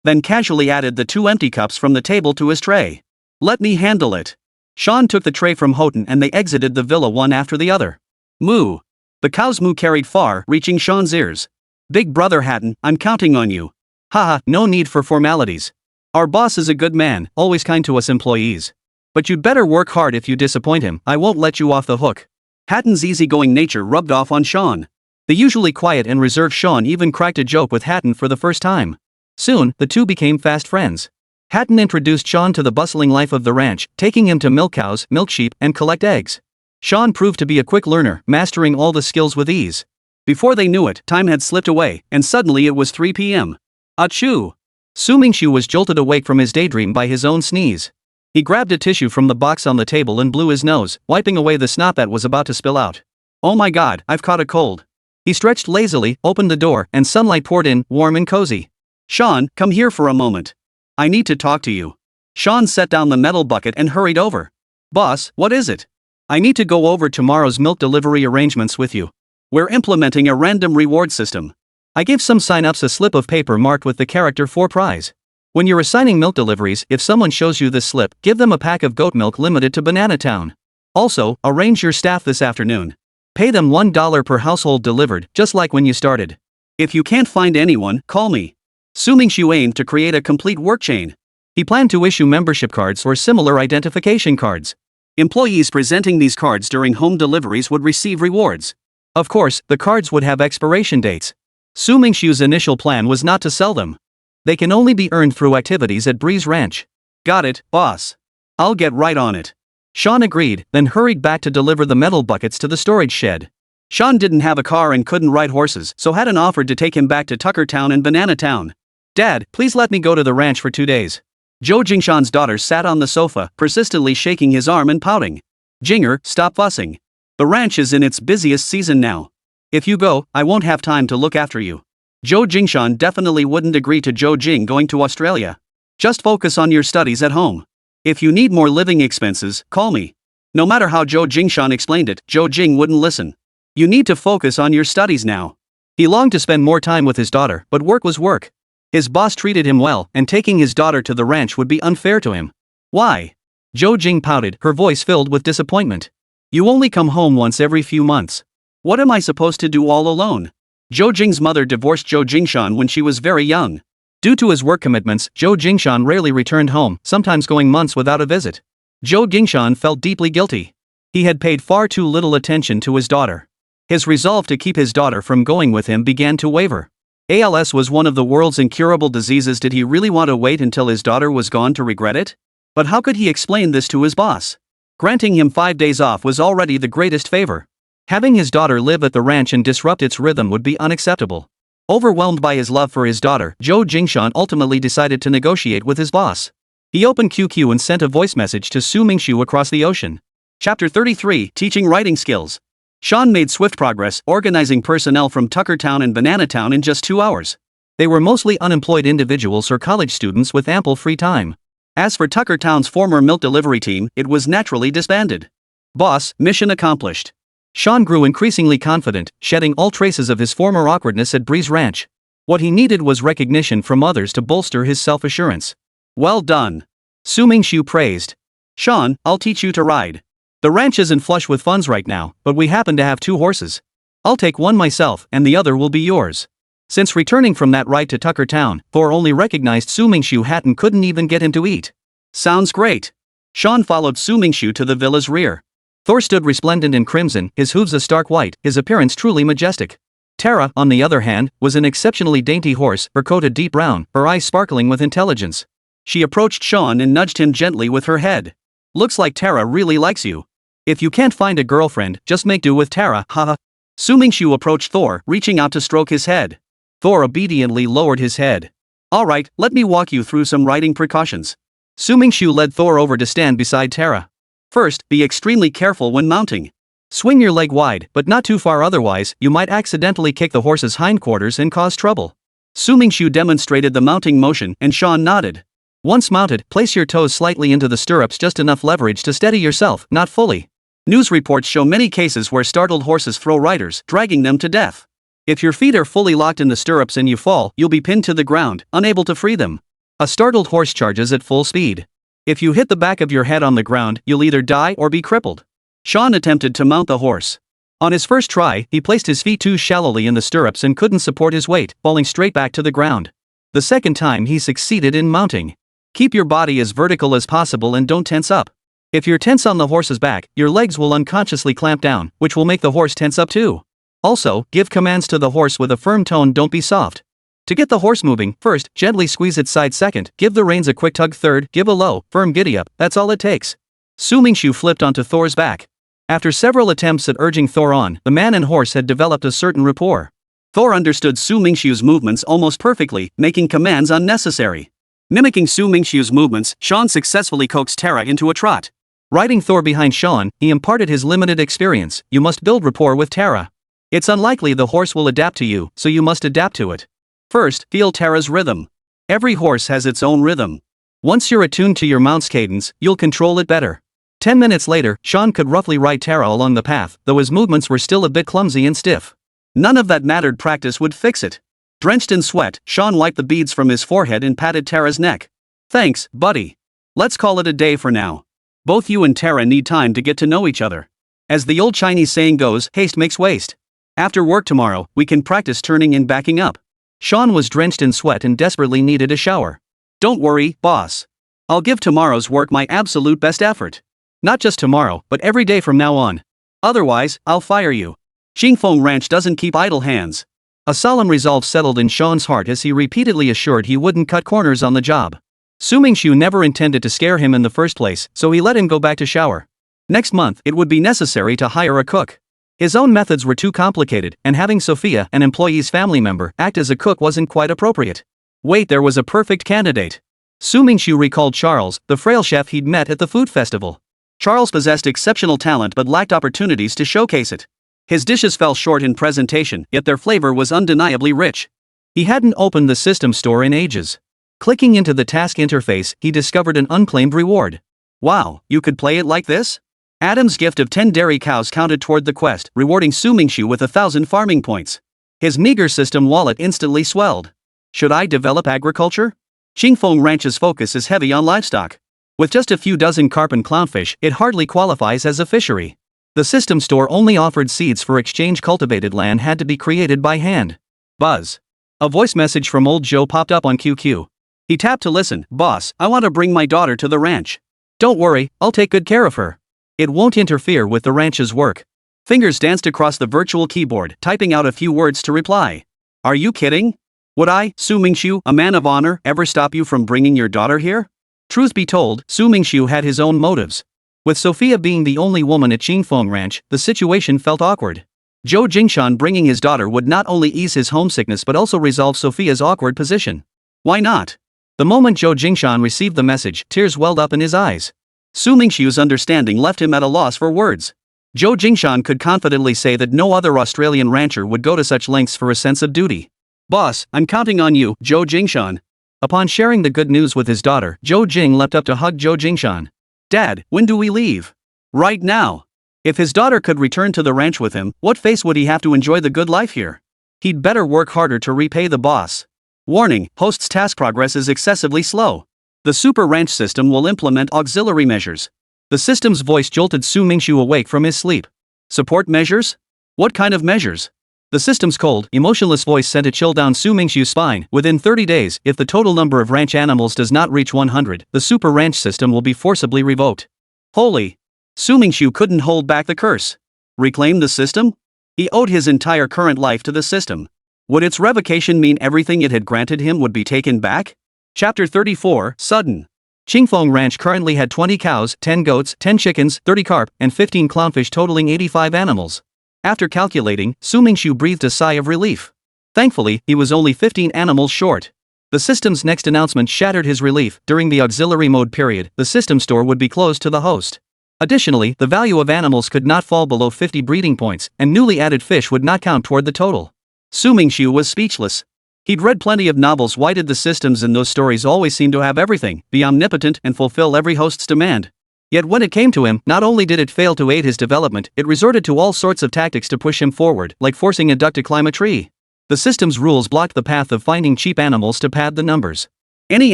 Then casually added the 2 empty cups from the table to his tray. Let me handle it. Sean took the tray from Houghton and they exited the villa one after the other. Moo. The cow's moo carried far, reaching Sean's ears. Big brother Hatton, I'm counting on you. Haha, no need for formalities. Our boss is a good man, always kind to us employees. But you'd better work hard. If you disappoint him, I won't let you off the hook. Hatton's easygoing nature rubbed off on Sean. The usually quiet and reserved Sean even cracked a joke with Hatton for the first time. Soon, the two became fast friends. Hatton introduced Sean to the bustling life of the ranch, taking him to milk cows, milk sheep, and collect eggs. Sean proved to be a quick learner, mastering all the skills with ease. Before they knew it, time had slipped away, and suddenly it was 3 p.m. Achoo! Mingxu was jolted awake from his daydream by his own sneeze. He grabbed a tissue from the box on the table and blew his nose, wiping away the snot that was about to spill out. Oh my god, I've caught a cold. He stretched lazily, opened the door, and sunlight poured in, warm and cozy. Sean, come here for a moment. I need to talk to you. Sean set down the metal bucket and hurried over. Boss, what is it? I need to go over tomorrow's milk delivery arrangements with you. We're implementing a random reward system. I gave some sign-ups a slip of paper marked with the character for prize. When you're assigning milk deliveries, if someone shows you this slip, give them a pack of goat milk limited to Banana Town. Also, arrange your staff this afternoon. Pay them $1 per household delivered, just like when you started. If you can't find anyone, call me. Su Mingxu aimed to create a complete work chain. He planned to issue membership cards or similar identification cards. Employees presenting these cards during home deliveries would receive rewards. Of course, the cards would have expiration dates. Su Mingxu's initial plan was not to sell them. They can only be earned through activities at Breeze Ranch. Got it, boss. I'll get right on it. Sean agreed, then hurried back to deliver the metal buckets to the storage shed. Sean didn't have a car and couldn't ride horses, so Haddon offered to take him back to Tuckertown and Banana Town. Dad, please let me go to the ranch for 2 days. Zhou Jingshan's daughter sat on the sofa, persistently shaking his arm and pouting. Jinger, stop fussing. The ranch is in its busiest season now. If you go, I won't have time to look after you. Zhou Jingshan definitely wouldn't agree to Zhou Jing going to Australia. Just focus on your studies at home. If you need more living expenses, call me. No matter how Zhou Jingshan explained it, Zhou Jing wouldn't listen. You need to focus on your studies now. He longed to spend more time with his daughter, but work was work. His boss treated him well, and taking his daughter to the ranch would be unfair to him. Why? Zhou Jing pouted, her voice filled with disappointment. You only come home once every few months. What am I supposed to do all alone? Zhou Jing's mother divorced Zhou Jingshan when she was very young. Due to his work commitments, Zhou Jingshan rarely returned home, sometimes going months without a visit. Zhou Jingshan felt deeply guilty. He had paid far too little attention to his daughter. His resolve to keep his daughter from going with him began to waver. ALS was one of the world's incurable diseases. Did he really want to wait until his daughter was gone to regret it? But how could he explain this to his boss? Granting him 5 days off was already the greatest favor. Having his daughter live at the ranch and disrupt its rhythm would be unacceptable. Overwhelmed by his love for his daughter, Zhou Jingshan ultimately decided to negotiate with his boss. He opened QQ and sent a voice message to Su Mingxu across the ocean. Chapter 33, Teaching Writing Skills. Sean made swift progress, organizing personnel from Tuckertown and Banana Town in just 2 hours. They were mostly unemployed individuals or college students with ample free time. As for Tuckertown's former milk delivery team, it was naturally disbanded. Boss, mission accomplished. Sean grew increasingly confident, shedding all traces of his former awkwardness at Breeze Ranch. What he needed was recognition from others to bolster his self-assurance. Well done. Su Mingxu praised. Sean, I'll teach you to ride. The ranch isn't flush with funds right now, but we happen to have 2 horses. I'll take one myself, and the other will be yours. Since returning from that ride to Tuckertown, Thor only recognized Su Mingxu Hatton couldn't even get him to eat. Sounds great. Sean followed Su Mingxu to the villa's rear. Thor stood resplendent in crimson, his hooves a stark white, his appearance truly majestic. Tara, on the other hand, was an exceptionally dainty horse, her coat a deep brown, her eyes sparkling with intelligence. She approached Sean and nudged him gently with her head. Looks like Tara really likes you. If you can't find a girlfriend, just make do with Tara, haha. Su Mingxu approached Thor, reaching out to stroke his head. Thor obediently lowered his head. Alright, let me walk you through some riding precautions. Su Mingxu led Thor over to stand beside Tara. First, be extremely careful when mounting. Swing your leg wide, but not too far, otherwise, you might accidentally kick the horse's hindquarters and cause trouble. Su Mingxu demonstrated the mounting motion, and Sean nodded. Once mounted, place your toes slightly into the stirrups, just enough leverage to steady yourself, not fully. News reports show many cases where startled horses throw riders, dragging them to death. If your feet are fully locked in the stirrups and you fall, you'll be pinned to the ground, unable to free them. A startled horse charges at full speed. If you hit the back of your head on the ground, you'll either die or be crippled. Sean attempted to mount the horse. On his first try, he placed his feet too shallowly in the stirrups and couldn't support his weight, falling straight back to the ground. The second time he succeeded in mounting. Keep your body as vertical as possible and don't tense up. If you're tense on the horse's back, your legs will unconsciously clamp down, which will make the horse tense up too. Also, give commands to the horse with a firm tone, don't be soft. To get the horse moving, first, gently squeeze its side, second, give the reins a quick tug, third, give a low, firm giddy up, that's all it takes. Su Mingxu flipped onto Thor's back. After several attempts at urging Thor on, the man and horse had developed a certain rapport. Thor understood Su Mingxu's movements almost perfectly, making commands unnecessary. Mimicking Su Mingxu's movements, Sean successfully coaxed Tara into a trot. Riding Thor behind Sean, he imparted his limited experience. You must build rapport with Tara. It's unlikely the horse will adapt to you, so you must adapt to it. First, feel Tara's rhythm. Every horse has its own rhythm. Once you're attuned to your mount's cadence, you'll control it better. 10 minutes later, Sean could roughly ride Tara along the path, though his movements were still a bit clumsy and stiff. None of that mattered, practice would fix it. Drenched in sweat, Sean wiped the beads from his forehead and patted Tara's neck. Thanks, buddy. Let's call it a day for now. Both you and Tara need time to get to know each other. As the old Chinese saying goes, haste makes waste. After work tomorrow, we can practice turning and backing up. Sean was drenched in sweat and desperately needed a shower. Don't worry, boss. I'll give tomorrow's work my absolute best effort. Not just tomorrow, but every day from now on. Otherwise, I'll fire you. Qingfeng Ranch doesn't keep idle hands. A solemn resolve settled in Sean's heart as he repeatedly assured he wouldn't cut corners on the job. Su Mingxu never intended to scare him in the first place, so he let him go back to shower. Next month, it would be necessary to hire a cook. His own methods were too complicated, and having Sophia, an employee's family member, act as a cook wasn't quite appropriate. Wait, there was a perfect candidate. Su Mingxu recalled Charles, the frail chef he'd met at the food festival. Charles possessed exceptional talent but lacked opportunities to showcase it. His dishes fell short in presentation, yet their flavor was undeniably rich. He hadn't opened the system store in ages. Clicking into the task interface, he discovered an unclaimed reward. Wow, you could play it like this? Adam's gift of 10 dairy cows counted toward the quest, rewarding Su Mingxu with 1,000 farming points. His meager system wallet instantly swelled. Should I develop agriculture? Qingfeng Ranch's focus is heavy on livestock. With just a few dozen carp and clownfish, it hardly qualifies as a fishery. The system store only offered seeds for exchange. Cultivated land had to be created by hand. Buzz. A voice message from old Joe popped up on QQ. He tapped to listen. Boss, I want to bring my daughter to the ranch. Don't worry, I'll take good care of her. It won't interfere with the ranch's work. Fingers danced across the virtual keyboard, typing out a few words to reply. Are you kidding? Would I, Su Mingxu, a man of honor, ever stop you from bringing your daughter here? Truth be told, Su Mingxu had his own motives. With Sophia being the only woman at Qingfeng Ranch, the situation felt awkward. Zhou Jingshan bringing his daughter would not only ease his homesickness but also resolve Sophia's awkward position. Why not? The moment Zhou Jingshan received the message, tears welled up in his eyes. Su Mingxiu's understanding left him at a loss for words. Zhou Jingshan could confidently say that no other Australian rancher would go to such lengths for a sense of duty. Boss, I'm counting on you, Zhou Jingshan. Upon sharing the good news with his daughter, Zhou Jing leapt up to hug Zhou Jingshan. Dad, when do we leave? Right now. If his daughter could return to the ranch with him, what face would he have to enjoy the good life here? He'd better work harder to repay the boss. Warning, host's task progress is excessively slow. The super ranch system will implement auxiliary measures. The system's voice jolted Su Mingxu awake from his sleep. Support measures? What kind of measures? The system's cold, emotionless voice sent a chill down Su Mingxiu's spine. Within 30 days, if the total number of ranch animals does not reach 100, the super ranch system will be forcibly revoked. Holy! Su Mingxiu couldn't hold back the curse. Reclaim the system? He owed his entire current life to the system. Would its revocation mean everything it had granted him would be taken back? Chapter 34, Sudden. Qingfeng Ranch currently had 20 cows, 10 goats, 10 chickens, 30 carp, and 15 clownfish totaling 85 animals. After calculating, Su Mingxu breathed a sigh of relief. Thankfully, he was only 15 animals short. The system's next announcement shattered his relief. During the auxiliary mode period, the system store would be closed to the host. Additionally, the value of animals could not fall below 50 breeding points, and newly added fish would not count toward the total. Su Mingxu was speechless. He'd read plenty of novels. Why did the systems in those stories always seem to have everything, be omnipotent, and fulfill every host's demand? Yet when it came to him, not only did it fail to aid his development, it resorted to all sorts of tactics to push him forward, like forcing a duck to climb a tree. The system's rules blocked the path of finding cheap animals to pad the numbers. Any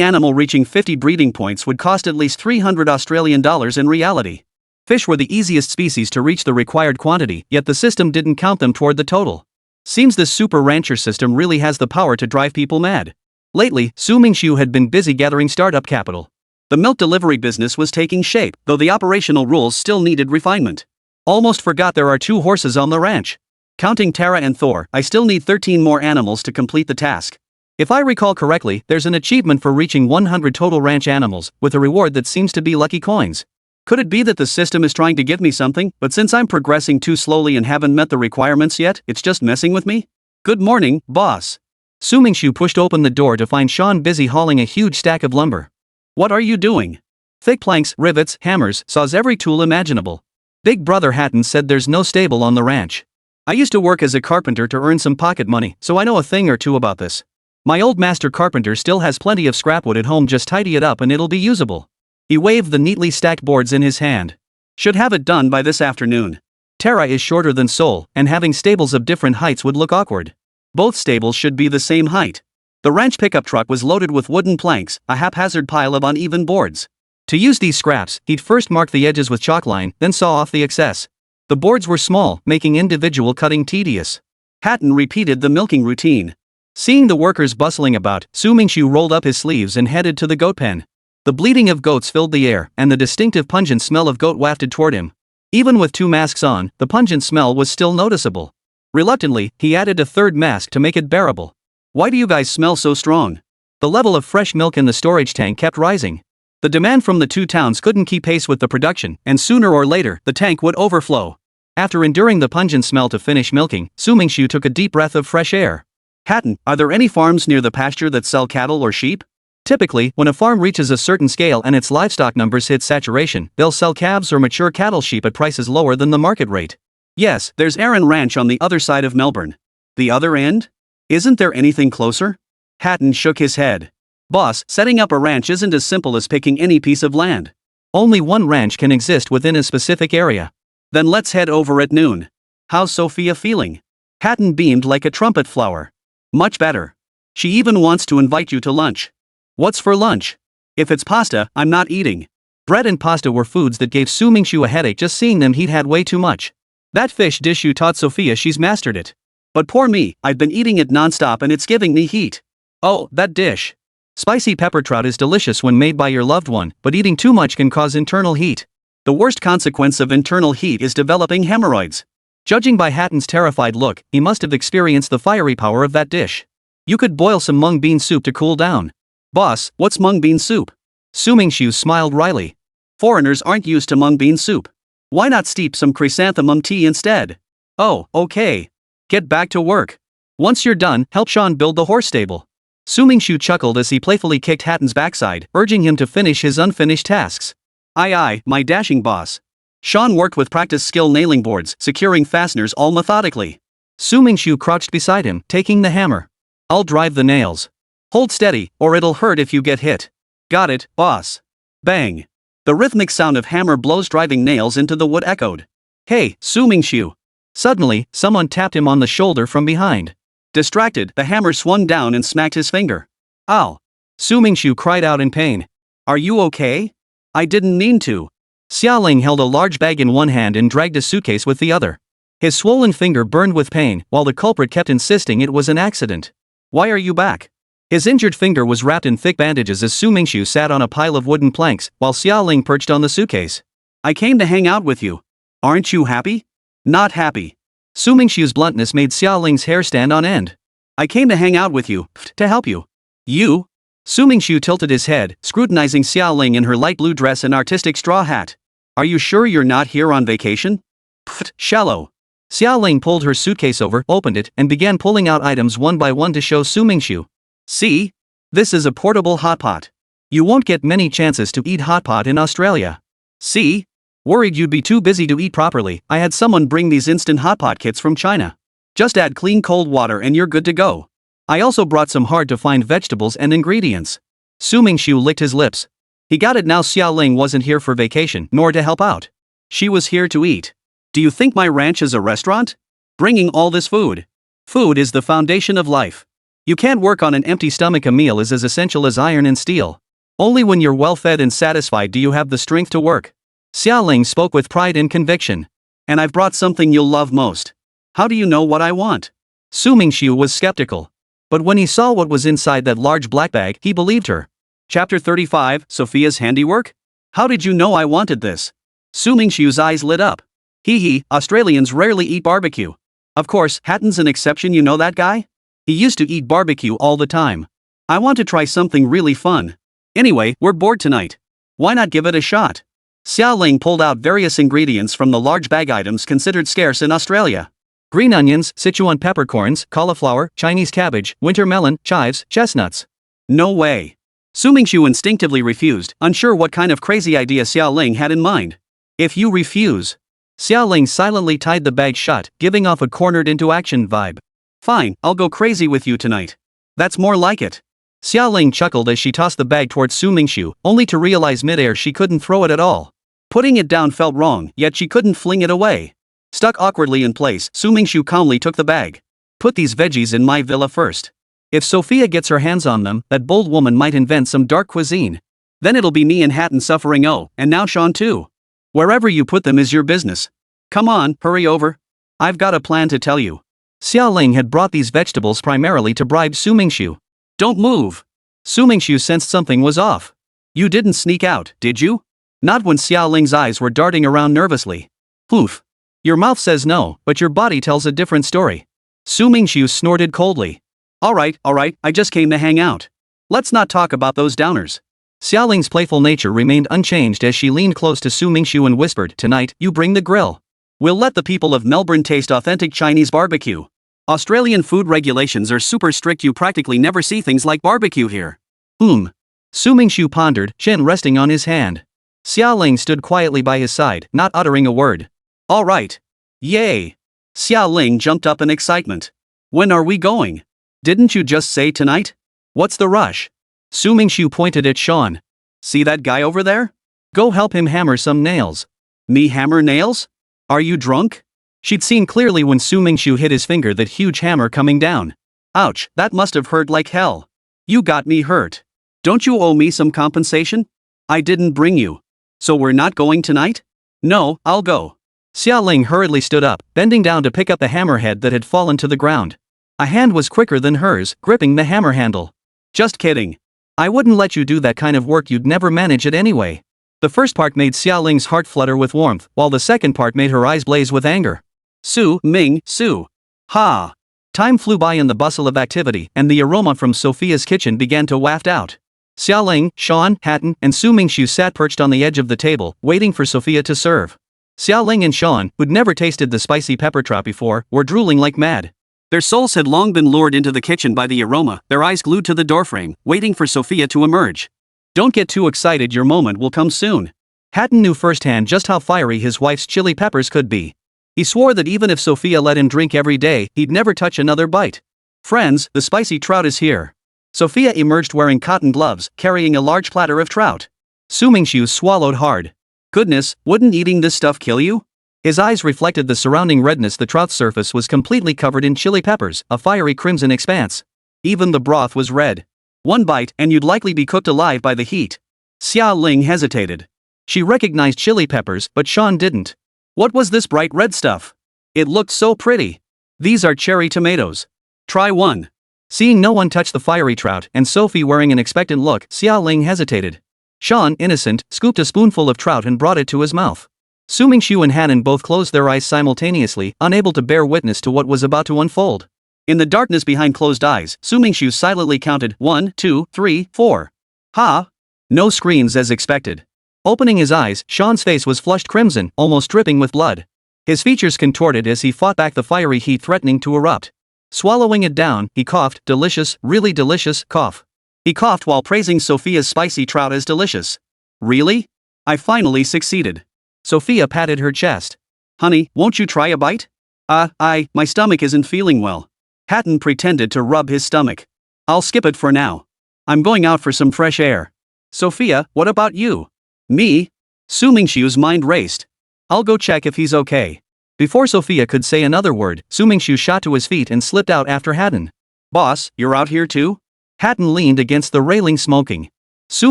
animal reaching 50 breeding points would cost at least $300 in reality. Fish were the easiest species to reach the required quantity, yet the system didn't count them toward the total. Seems this super rancher system really has the power to drive people mad. Lately, Su Mingxu had been busy gathering startup capital. The milk delivery business was taking shape, though the operational rules still needed refinement. Almost forgot there are 2 horses on the ranch. Counting Tara and Thor, I still need 13 more animals to complete the task. If I recall correctly, there's an achievement for reaching 100 total ranch animals, with a reward that seems to be lucky coins. Could it be that the system is trying to give me something, but since I'm progressing too slowly and haven't met the requirements yet, it's just messing with me? Good morning, boss. Su Mingxu pushed open the door to find Sean busy hauling a huge stack of lumber. What are you doing? Thick planks, rivets, hammers, saws, every tool imaginable. Big Brother Hatton said there's no stable on the ranch. I used to work as a carpenter to earn some pocket money, so I know a thing or two about this. My old master carpenter still has plenty of scrap wood at home, just tidy it up and it'll be usable. He waved the neatly stacked boards in his hand. Should have it done by this afternoon. Tara is shorter than Sol, and having stables of different heights would look awkward. Both stables should be the same height. The ranch pickup truck was loaded with wooden planks, a haphazard pile of uneven boards. To use these scraps, he'd first mark the edges with chalk line, then saw off the excess. The boards were small, making individual cutting tedious. Hatton repeated the milking routine. Seeing the workers bustling about, Su Mingxu rolled up his sleeves and headed to the goat pen. The bleating of goats filled the air, and the distinctive pungent smell of goat wafted toward him. Even with 2 masks on, the pungent smell was still noticeable. Reluctantly, he added a 3rd mask to make it bearable. Why do you guys smell so strong? The level of fresh milk in the storage tank kept rising. The demand from the 2 towns couldn't keep pace with the production, and sooner or later, the tank would overflow. After enduring the pungent smell to finish milking, Su Mingxu took a deep breath of fresh air. Hatton, are there any farms near the pasture that sell cattle or sheep? Typically, when a farm reaches a certain scale and its livestock numbers hit saturation, they'll sell calves or mature cattle sheep at prices lower than the market rate. Yes, there's Aaron Ranch on the other side of Melbourne. The other end? Isn't there anything closer? Hatton shook his head. Boss, setting up a ranch isn't as simple as picking any piece of land. Only one ranch can exist within a specific area. Then let's head over at noon. How's Sophia feeling? Hatton beamed like a trumpet flower. Much better. She even wants to invite you to lunch. What's for lunch? If it's pasta, I'm not eating. Bread and pasta were foods that gave Su Mingxu a headache just seeing them. He'd had way too much. That fish dish you taught Sophia, she's mastered it. But poor me, I've been eating it non-stop and it's giving me heat. Oh, that dish. Spicy pepper trout is delicious when made by your loved one, but eating too much can cause internal heat. The worst consequence of internal heat is developing hemorrhoids. Judging by Hatton's terrified look, he must have experienced the fiery power of that dish. You could boil some mung bean soup to cool down. Boss, what's mung bean soup? Su Mingxu smiled wryly. Foreigners aren't used to mung bean soup. Why not steep some chrysanthemum tea instead? Oh, okay. Get back to work. Once you're done, help Sean build the horse stable. Su Mingxu chuckled as he playfully kicked Hatton's backside, urging him to finish his unfinished tasks. Aye aye, my dashing boss. Sean worked with practice skill nailing boards, securing fasteners all methodically. Su Mingxu crouched beside him, taking the hammer. I'll drive the nails. Hold steady, or it'll hurt if you get hit. Got it, boss. Bang. The rhythmic sound of hammer blows driving nails into the wood echoed. Hey, Su Mingxu. Suddenly, someone tapped him on the shoulder from behind. Distracted, the hammer swung down and smacked his finger. Ow. Su Mingxu cried out in pain. Are you okay? I didn't mean to. Xiaoling held a large bag in one hand and dragged a suitcase with the other. His swollen finger burned with pain, while the culprit kept insisting it was an accident. Why are you back? His injured finger was wrapped in thick bandages as Su Mingxu sat on a pile of wooden planks, while Xiaoling perched on the suitcase. I came to hang out with you. Aren't you happy? Not happy. Su Mingxu's bluntness made Xiaoling's hair stand on end. I came to hang out with you, to help you. You? Su Mingxu tilted his head, scrutinizing Xiaoling in her light blue dress and artistic straw hat. Are you sure you're not here on vacation? Pfft, shallow. Xiaoling pulled her suitcase over, opened it, and began pulling out items one by one to show Su Mingxu. See? This is a portable hotpot. You won't get many chances to eat hotpot in Australia. See? Worried you'd be too busy to eat properly, I had someone bring these instant hotpot kits from China. Just add clean cold water and you're good to go. I also brought some hard-to-find vegetables and ingredients. Su Mingxu licked his lips. He got it now. Xiaoling wasn't here for vacation, nor to help out. She was here to eat. Do you think my ranch is a restaurant? Bringing all this food. Food is the foundation of life. You can't work on an empty stomach. A meal is as essential as iron and steel. Only when you're well-fed and satisfied do you have the strength to work. Xiaoling spoke with pride and conviction. And I've brought something you'll love most. How do you know what I want? Su Mingxu was skeptical. But when he saw what was inside that large black bag, he believed her. Chapter 35, Sophia's handiwork? How did you know I wanted this? Su Mingxu's eyes lit up. Hee, Australians rarely eat barbecue. Of course, Hatton's an exception, you know that guy? He used to eat barbecue all the time. I want to try something really fun. Anyway, we're bored tonight. Why not give it a shot? Xiaoling pulled out various ingredients from the large bag, items considered scarce in Australia. Green onions, Sichuan peppercorns, cauliflower, Chinese cabbage, winter melon, chives, chestnuts. No way. Su Mingxu instinctively refused, unsure what kind of crazy idea Xiaoling had in mind. If you refuse. Xiaoling silently tied the bag shut, giving off a cornered into action vibe. Fine, I'll go crazy with you tonight. That's more like it. Xiaoling chuckled as she tossed the bag towards Su Mingxu, only to realize midair she couldn't throw it at all. Putting it down felt wrong, yet she couldn't fling it away. Stuck awkwardly in place, Su Mingxu calmly took the bag. Put these veggies in my villa first. If Sophia gets her hands on them, that bold woman might invent some dark cuisine. Then it'll be me and Hatton suffering. Oh, and now Sean too. Wherever you put them is your business. Come on, hurry over. I've got a plan to tell you. Xiao Ling had brought these vegetables primarily to bribe Su Mingxu. Don't move. Su Mingxu sensed something was off. You didn't sneak out, did you? Not when Xiao Ling's eyes were darting around nervously. Poof. Your mouth says no, but your body tells a different story. Su Mingxu snorted coldly. Alright, I just came to hang out. Let's not talk about those downers. Xiao Ling's playful nature remained unchanged as she leaned close to Su Mingxu and whispered, Tonight, you bring the grill. We'll let the people of Melbourne taste authentic Chinese barbecue. Australian food regulations are super strict, you practically never see things like barbecue here. Su Mingxu pondered, chin resting on his hand. Xiao Ling stood quietly by his side, not uttering a word. Alright. Yay. Xiao Ling jumped up in excitement. When are we going? Didn't you just say tonight? What's the rush? Su Mingxu pointed at Sean. See that guy over there? Go help him hammer some nails. Me hammer nails? Are you drunk? She'd seen clearly when Su Mingxu hit his finger that huge hammer coming down. Ouch, that must have hurt like hell. You got me hurt. Don't you owe me some compensation? I didn't bring you. So we're not going tonight? No, I'll go. Xiao Ling hurriedly stood up, bending down to pick up the hammerhead that had fallen to the ground. A hand was quicker than hers, gripping the hammer handle. Just kidding. I wouldn't let you do that kind of work, you'd never manage it anyway. The first part made Xiao Ling's heart flutter with warmth, while the second part made her eyes blaze with anger. Mingxu. Ha! Time flew by in the bustle of activity, and the aroma from Sophia's kitchen began to waft out. Xiao Ling, Sean, Hatton, and Su Mingxu sat perched on the edge of the table, waiting for Sophia to serve. Xiao Ling and Sean, who'd never tasted the spicy pepper trap before, were drooling like mad. Their souls had long been lured into the kitchen by the aroma, their eyes glued to the doorframe, waiting for Sophia to emerge. Don't get too excited, your moment will come soon. Hatton knew firsthand just how fiery his wife's chili peppers could be. He swore that even if Sophia let him drink every day, he'd never touch another bite. Friends, the spicy trout is here. Sophia emerged wearing cotton gloves, carrying a large platter of trout. Su Mingxu swallowed hard. Goodness, wouldn't eating this stuff kill you? His eyes reflected the surrounding redness. The trout's surface was completely covered in chili peppers, a fiery crimson expanse. Even the broth was red. One bite and you'd likely be cooked alive by the heat. Xiao Ling hesitated. She recognized chili peppers, but Sean didn't. What was this bright red stuff? It looked so pretty. These are cherry tomatoes. Try one. Seeing no one touch the fiery trout and Sophie wearing an expectant look, Xiao Ling hesitated. Sean, innocent, scooped a spoonful of trout and brought it to his mouth. Su Mingxu and Hannon both closed their eyes simultaneously, unable to bear witness to what was about to unfold. In the darkness behind closed eyes, Su Mingxu silently counted 1, 2, 3, 4. Ha! No screams as expected. Opening his eyes, Sean's face was flushed crimson, almost dripping with blood. His features contorted as he fought back the fiery heat threatening to erupt. Swallowing it down, he coughed, delicious, really delicious, cough. He coughed while praising Sophia's spicy trout as delicious. Really? I finally succeeded. Sophia patted her chest. Honey, won't you try a bite? My stomach isn't feeling well. Hatton pretended to rub his stomach. I'll skip it for now. I'm going out for some fresh air. Sophia, what about you? Me? Su Mingxu's mind raced. I'll go check if he's okay. Before Sophia could say another word, Su Mingxu shot to his feet and slipped out after Hatton. Boss, you're out here too? Hatton leaned against the railing smoking. Su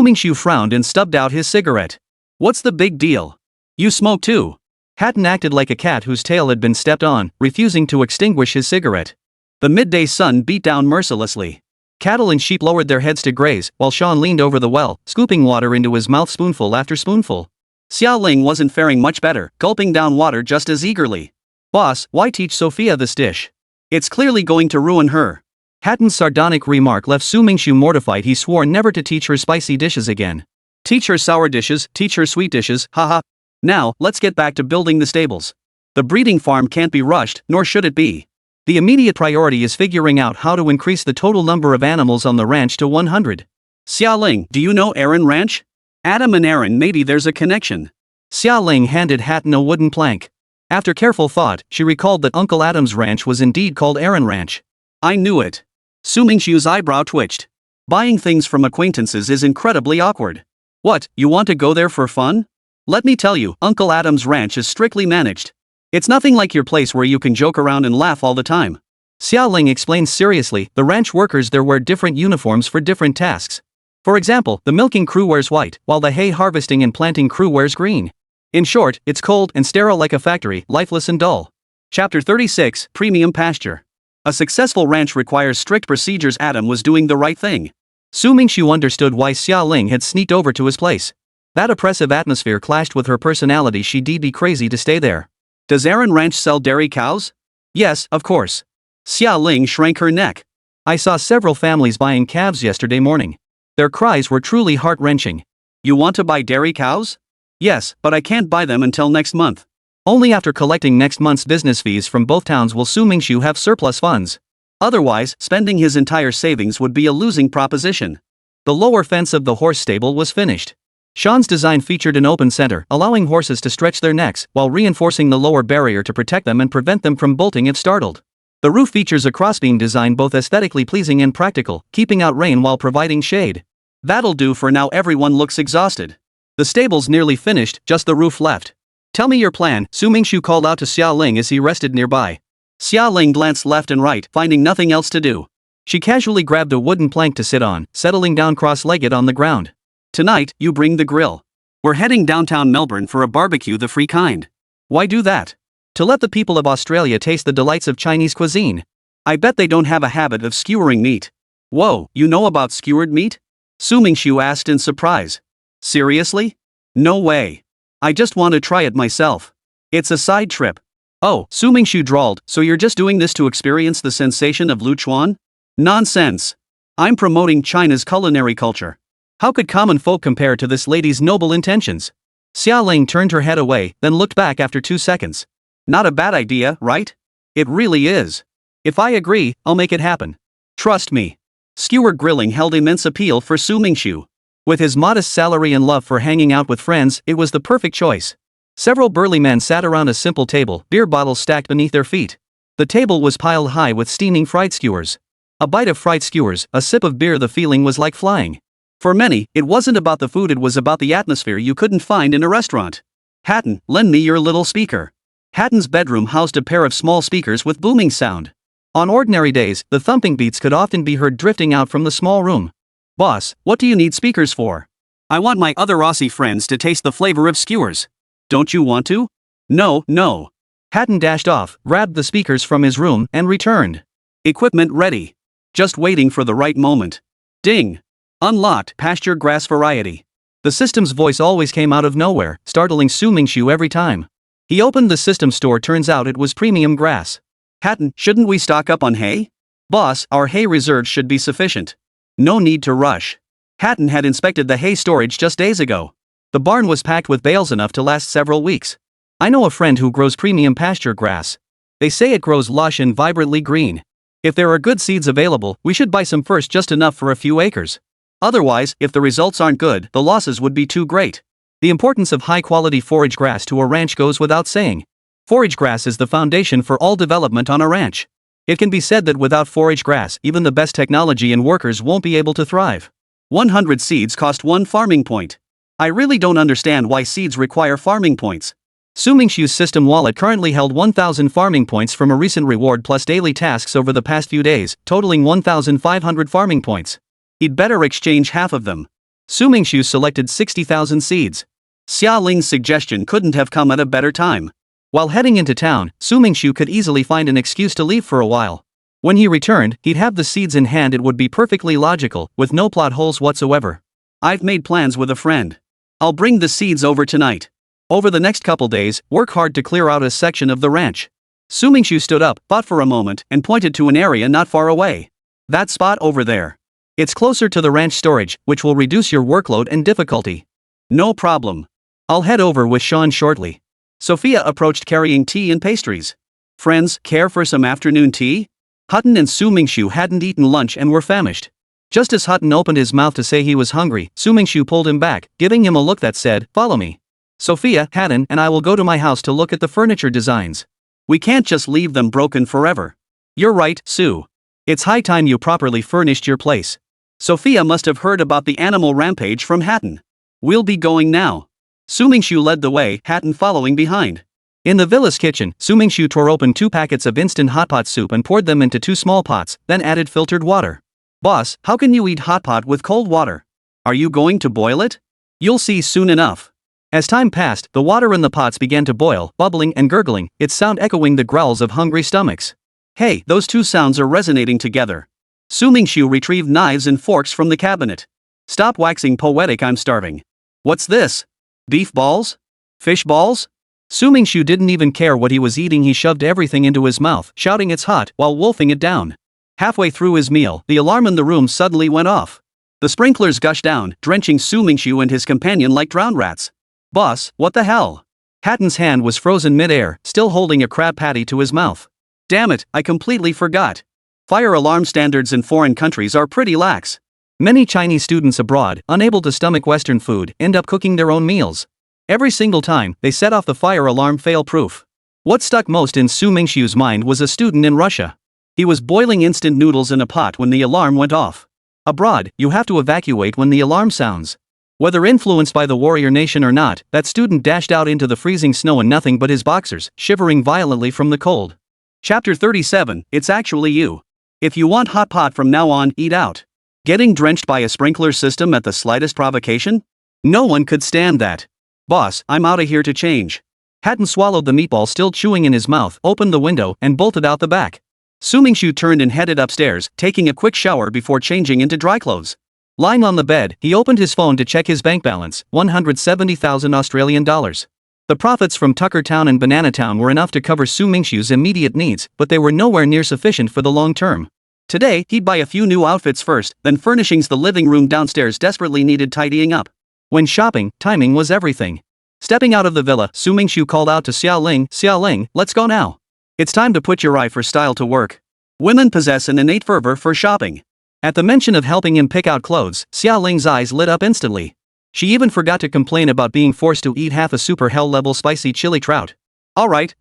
Mingxu frowned and stubbed out his cigarette. What's the big deal? You smoke too. Hatton acted like a cat whose tail had been stepped on, refusing to extinguish his cigarette. The midday sun beat down mercilessly. Cattle and sheep lowered their heads to graze, while Sean leaned over the well, scooping water into his mouth spoonful after spoonful. Xiao Ling wasn't faring much better, gulping down water just as eagerly. Boss, why teach Sophia this dish? It's clearly going to ruin her. Hatton's sardonic remark left Su Mingxu mortified. He swore never to teach her spicy dishes again. Teach her sour dishes, teach her sweet dishes, haha. Now, let's get back to building the stables. The breeding farm can't be rushed, nor should it be. The immediate priority is figuring out how to increase the total number of animals on the ranch to 100. Xiao Ling, do you know Aaron Ranch? Adam and Aaron, maybe there's a connection. Xiao Ling handed Hatton a wooden plank. After careful thought, she recalled that Uncle Adam's ranch was indeed called Aaron Ranch. I knew it. Su Mingxu's eyebrow twitched. Buying things from acquaintances is incredibly awkward. What, you want to go there for fun? Let me tell you, Uncle Adam's ranch is strictly managed. It's nothing like your place where you can joke around and laugh all the time. Xiao Ling explained seriously, the ranch workers there wear different uniforms for different tasks. For example, the milking crew wears white, while the hay harvesting and planting crew wears green. In short, it's cold and sterile like a factory, lifeless and dull. Chapter 36, Premium Pasture. A successful ranch requires strict procedures. Adam was doing the right thing. Su Mingxu understood why Xia Ling had sneaked over to his place. That oppressive atmosphere clashed with her personality. She'd be crazy to stay there. Does Aaron Ranch sell dairy cows? Yes, of course. Xia Ling shrank her neck. I saw several families buying calves yesterday morning. Their cries were truly heart-wrenching. You want to buy dairy cows? Yes, but I can't buy them until next month. Only after collecting next month's business fees from both towns will Su Mingxu have surplus funds. Otherwise, spending his entire savings would be a losing proposition. The lower fence of the horse stable was finished. Sean's design featured an open center, allowing horses to stretch their necks, while reinforcing the lower barrier to protect them and prevent them from bolting if startled. The roof features a crossbeam design, both aesthetically pleasing and practical, keeping out rain while providing shade. That'll do for now. Everyone looks exhausted. The stable's nearly finished, just the roof left. Tell me your plan, Su Mingxu called out to Xia Ling as he rested nearby. Xia Ling glanced left and right, finding nothing else to do. She casually grabbed a wooden plank to sit on, settling down cross-legged on the ground. Tonight, you bring the grill. We're heading downtown Melbourne for a barbecue, the free kind. Why do that? To let the people of Australia taste the delights of Chinese cuisine. I bet they don't have a habit of skewering meat. Whoa, you know about skewered meat? Su Mingxu asked in surprise. Seriously? No way. I just want to try it myself. It's a side trip. Oh, Su Mingxu drawled, so you're just doing this to experience the sensation of Luchuan? Nonsense. I'm promoting China's culinary culture. How could common folk compare to this lady's noble intentions? Xia Ling turned her head away, then looked back after 2 seconds. Not a bad idea, right? It really is. If I agree, I'll make it happen. Trust me. Skewer grilling held immense appeal for Su Mingxu. With his modest salary and love for hanging out with friends, it was the perfect choice. Several burly men sat around a simple table, beer bottles stacked beneath their feet. The table was piled high with steaming fried skewers. A bite of fried skewers, a sip of beer, the feeling was like flying. For many, it wasn't about the food, it was about the atmosphere you couldn't find in a restaurant. Hatton, lend me your little speaker. Hatton's bedroom housed a pair of small speakers with booming sound. On ordinary days, the thumping beats could often be heard drifting out from the small room. Boss, what do you need speakers for? I want my other Aussie friends to taste the flavor of skewers. Don't you want to? No. Hatton dashed off, grabbed the speakers from his room, and returned. Equipment ready. Just waiting for the right moment. Ding. Unlocked pasture grass variety. The system's voice always came out of nowhere, startling Su Mingxu every time. He opened the system store. Turns out it was premium grass. Hatton, shouldn't we stock up on hay? Boss, our hay reserves should be sufficient. No need to rush. Hatton had inspected the hay storage just days ago. The barn was packed with bales enough to last several weeks. I know a friend who grows premium pasture grass. They say it grows lush and vibrantly green. If there are good seeds available, we should buy some first, just enough for a few acres. Otherwise, if the results aren't good, the losses would be too great. The importance of high-quality forage grass to a ranch goes without saying. Forage grass is the foundation for all development on a ranch. It can be said that without forage grass, even the best technology and workers won't be able to thrive. 100 seeds cost 1 farming point. I really don't understand why seeds require farming points. Su Mingxu's system wallet currently held 1,000 farming points from a recent reward plus daily tasks over the past few days, totaling 1,500 farming points. He'd better exchange half of them. Su Mingxu selected 60,000 seeds. Xia Ling's suggestion couldn't have come at a better time. While heading into town, Su Mingxu could easily find an excuse to leave for a while. When he returned, he'd have the seeds in hand. It would be perfectly logical, with no plot holes whatsoever. I've made plans with a friend. I'll bring the seeds over tonight. Over the next couple days, work hard to clear out a section of the ranch. Su Mingxu stood up, thought for a moment, and pointed to an area not far away. That spot over there. It's closer to the ranch storage, which will reduce your workload and difficulty. No problem. I'll head over with Sean shortly. Sophia approached carrying tea and pastries. Friends, care for some afternoon tea? Hutton and Su Mingxu hadn't eaten lunch and were famished. Just as Hutton opened his mouth to say he was hungry, Su Mingxu pulled him back, giving him a look that said, "Follow me. Sophia, Hatton, and I will go to my house to look at the furniture designs. We can't just leave them broken forever." You're right, Su. It's high time you properly furnished your place. Sophia must have heard about the animal rampage from Hatton. We'll be going now. Su Mingxu led the way, Hatton following behind. In the villa's kitchen, Su Mingxu tore open 2 packets of instant hot pot soup and poured them into 2 small pots, then added filtered water. Boss, how can you eat hot pot with cold water? Are you going to boil it? You'll see soon enough. As time passed, the water in the pots began to boil, bubbling and gurgling, its sound echoing the growls of hungry stomachs. Hey, those two sounds are resonating together. Su Mingxu retrieved knives and forks from the cabinet. Stop waxing poetic, I'm starving. What's this? Beef balls? Fish balls? Su Mingxu didn't even care what he was eating, he shoved everything into his mouth, shouting it's hot, while wolfing it down. Halfway through his meal, the alarm in the room suddenly went off. The sprinklers gushed down, drenching Su Mingxu and his companion like drowned rats. Boss, what the hell? Hatton's hand was frozen mid-air, still holding a crab patty to his mouth. Damn it, I completely forgot. Fire alarm standards in foreign countries are pretty lax. Many Chinese students abroad, unable to stomach Western food, end up cooking their own meals. Every single time, they set off the fire alarm fail-proof. What stuck most in Su Mingxu's mind was a student in Russia. He was boiling instant noodles in a pot when the alarm went off. Abroad, you have to evacuate when the alarm sounds. Whether influenced by the warrior nation or not, that student dashed out into the freezing snow in nothing but his boxers, shivering violently from the cold. Chapter 37, It's Actually You. If you want hot pot from now on, eat out. Getting drenched by a sprinkler system at the slightest provocation? No one could stand that. Boss, I'm outta here to change. Hatton swallowed the meatball still chewing in his mouth, opened the window, and bolted out the back. Su Mingxu turned and headed upstairs, taking a quick shower before changing into dry clothes. Lying on the bed, he opened his phone to check his bank balance, 170,000 Australian dollars. The profits from Tuckertown and Bananatown were enough to cover Su Mingxu's immediate needs, but they were nowhere near sufficient for the long term. Today, he'd buy a few new outfits first, then furnishings the living room downstairs desperately needed tidying up. When shopping, timing was everything. Stepping out of the villa, Su Mingxu called out to Xiaoling, let's go now. It's time to put your eye for style to work. Women possess an innate fervor for shopping. At the mention of helping him pick out clothes, Xiaoling's eyes lit up instantly. She even forgot to complain about being forced to eat half a super hell-level spicy chili trout. Alright.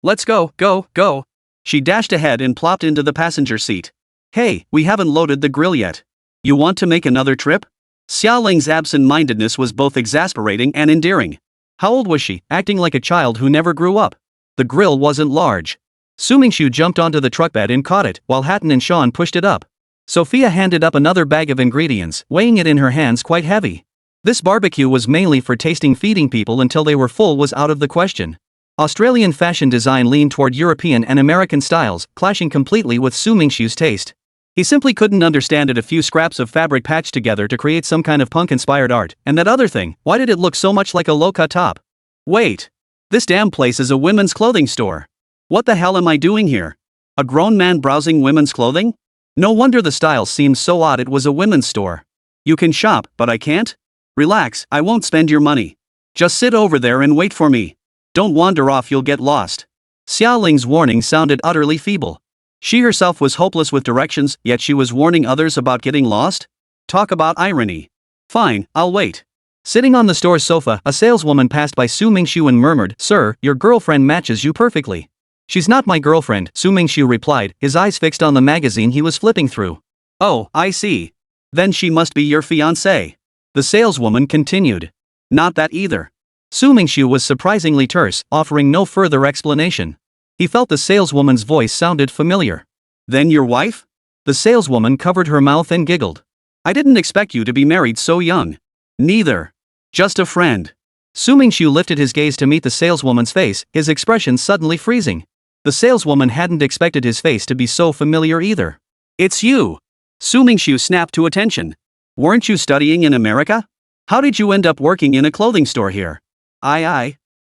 Let's go. She dashed ahead and plopped into the passenger seat. Hey, we haven't loaded the grill yet. You want to make another trip? Xiaoling's absent-mindedness was both exasperating and endearing. How old was she, acting like a child who never grew up? The grill wasn't large. Su Mingxu jumped onto the truck bed and caught it, while Hatton and Sean pushed it up. Sophia handed up another bag of ingredients, weighing it in her hands quite heavy. This barbecue was mainly for tasting feeding people until they were full was out of the question. Australian fashion design leaned toward European and American styles, clashing completely with Su Mingxu's taste. He simply couldn't understand it. A few scraps of fabric patched together to create some kind of punk-inspired art, and that other thing, why did it look so much like a low-cut top? Wait. This damn place is a women's clothing store. What the hell am I doing here? A grown man browsing women's clothing? No wonder the style seemed so odd. It was a women's store. You can shop, but I can't? Relax, I won't spend your money. Just sit over there and wait for me. Don't wander off, you'll get lost. Xiaoling's warning sounded utterly feeble. She herself was hopeless with directions, yet she was warning others about getting lost? Talk about irony. Fine, I'll wait. Sitting on the store's sofa, a saleswoman passed by Su Mingxu and murmured, Sir, your girlfriend matches you perfectly. She's not my girlfriend, Su Mingxu replied, his eyes fixed on the magazine he was flipping through. Oh, I see. Then she must be your fiancée. The saleswoman continued. Not that either. Su Mingxu was surprisingly terse, offering no further explanation. He felt the saleswoman's voice sounded familiar. Then your wife? The saleswoman covered her mouth and giggled. I didn't expect you to be married so young. Neither. Just a friend. Su Mingxu lifted his gaze to meet the saleswoman's face, his expression suddenly freezing. The saleswoman hadn't expected his face to be so familiar either. It's you. Su Mingxu snapped to attention. Weren't you studying in America? How did you end up working in a clothing store here?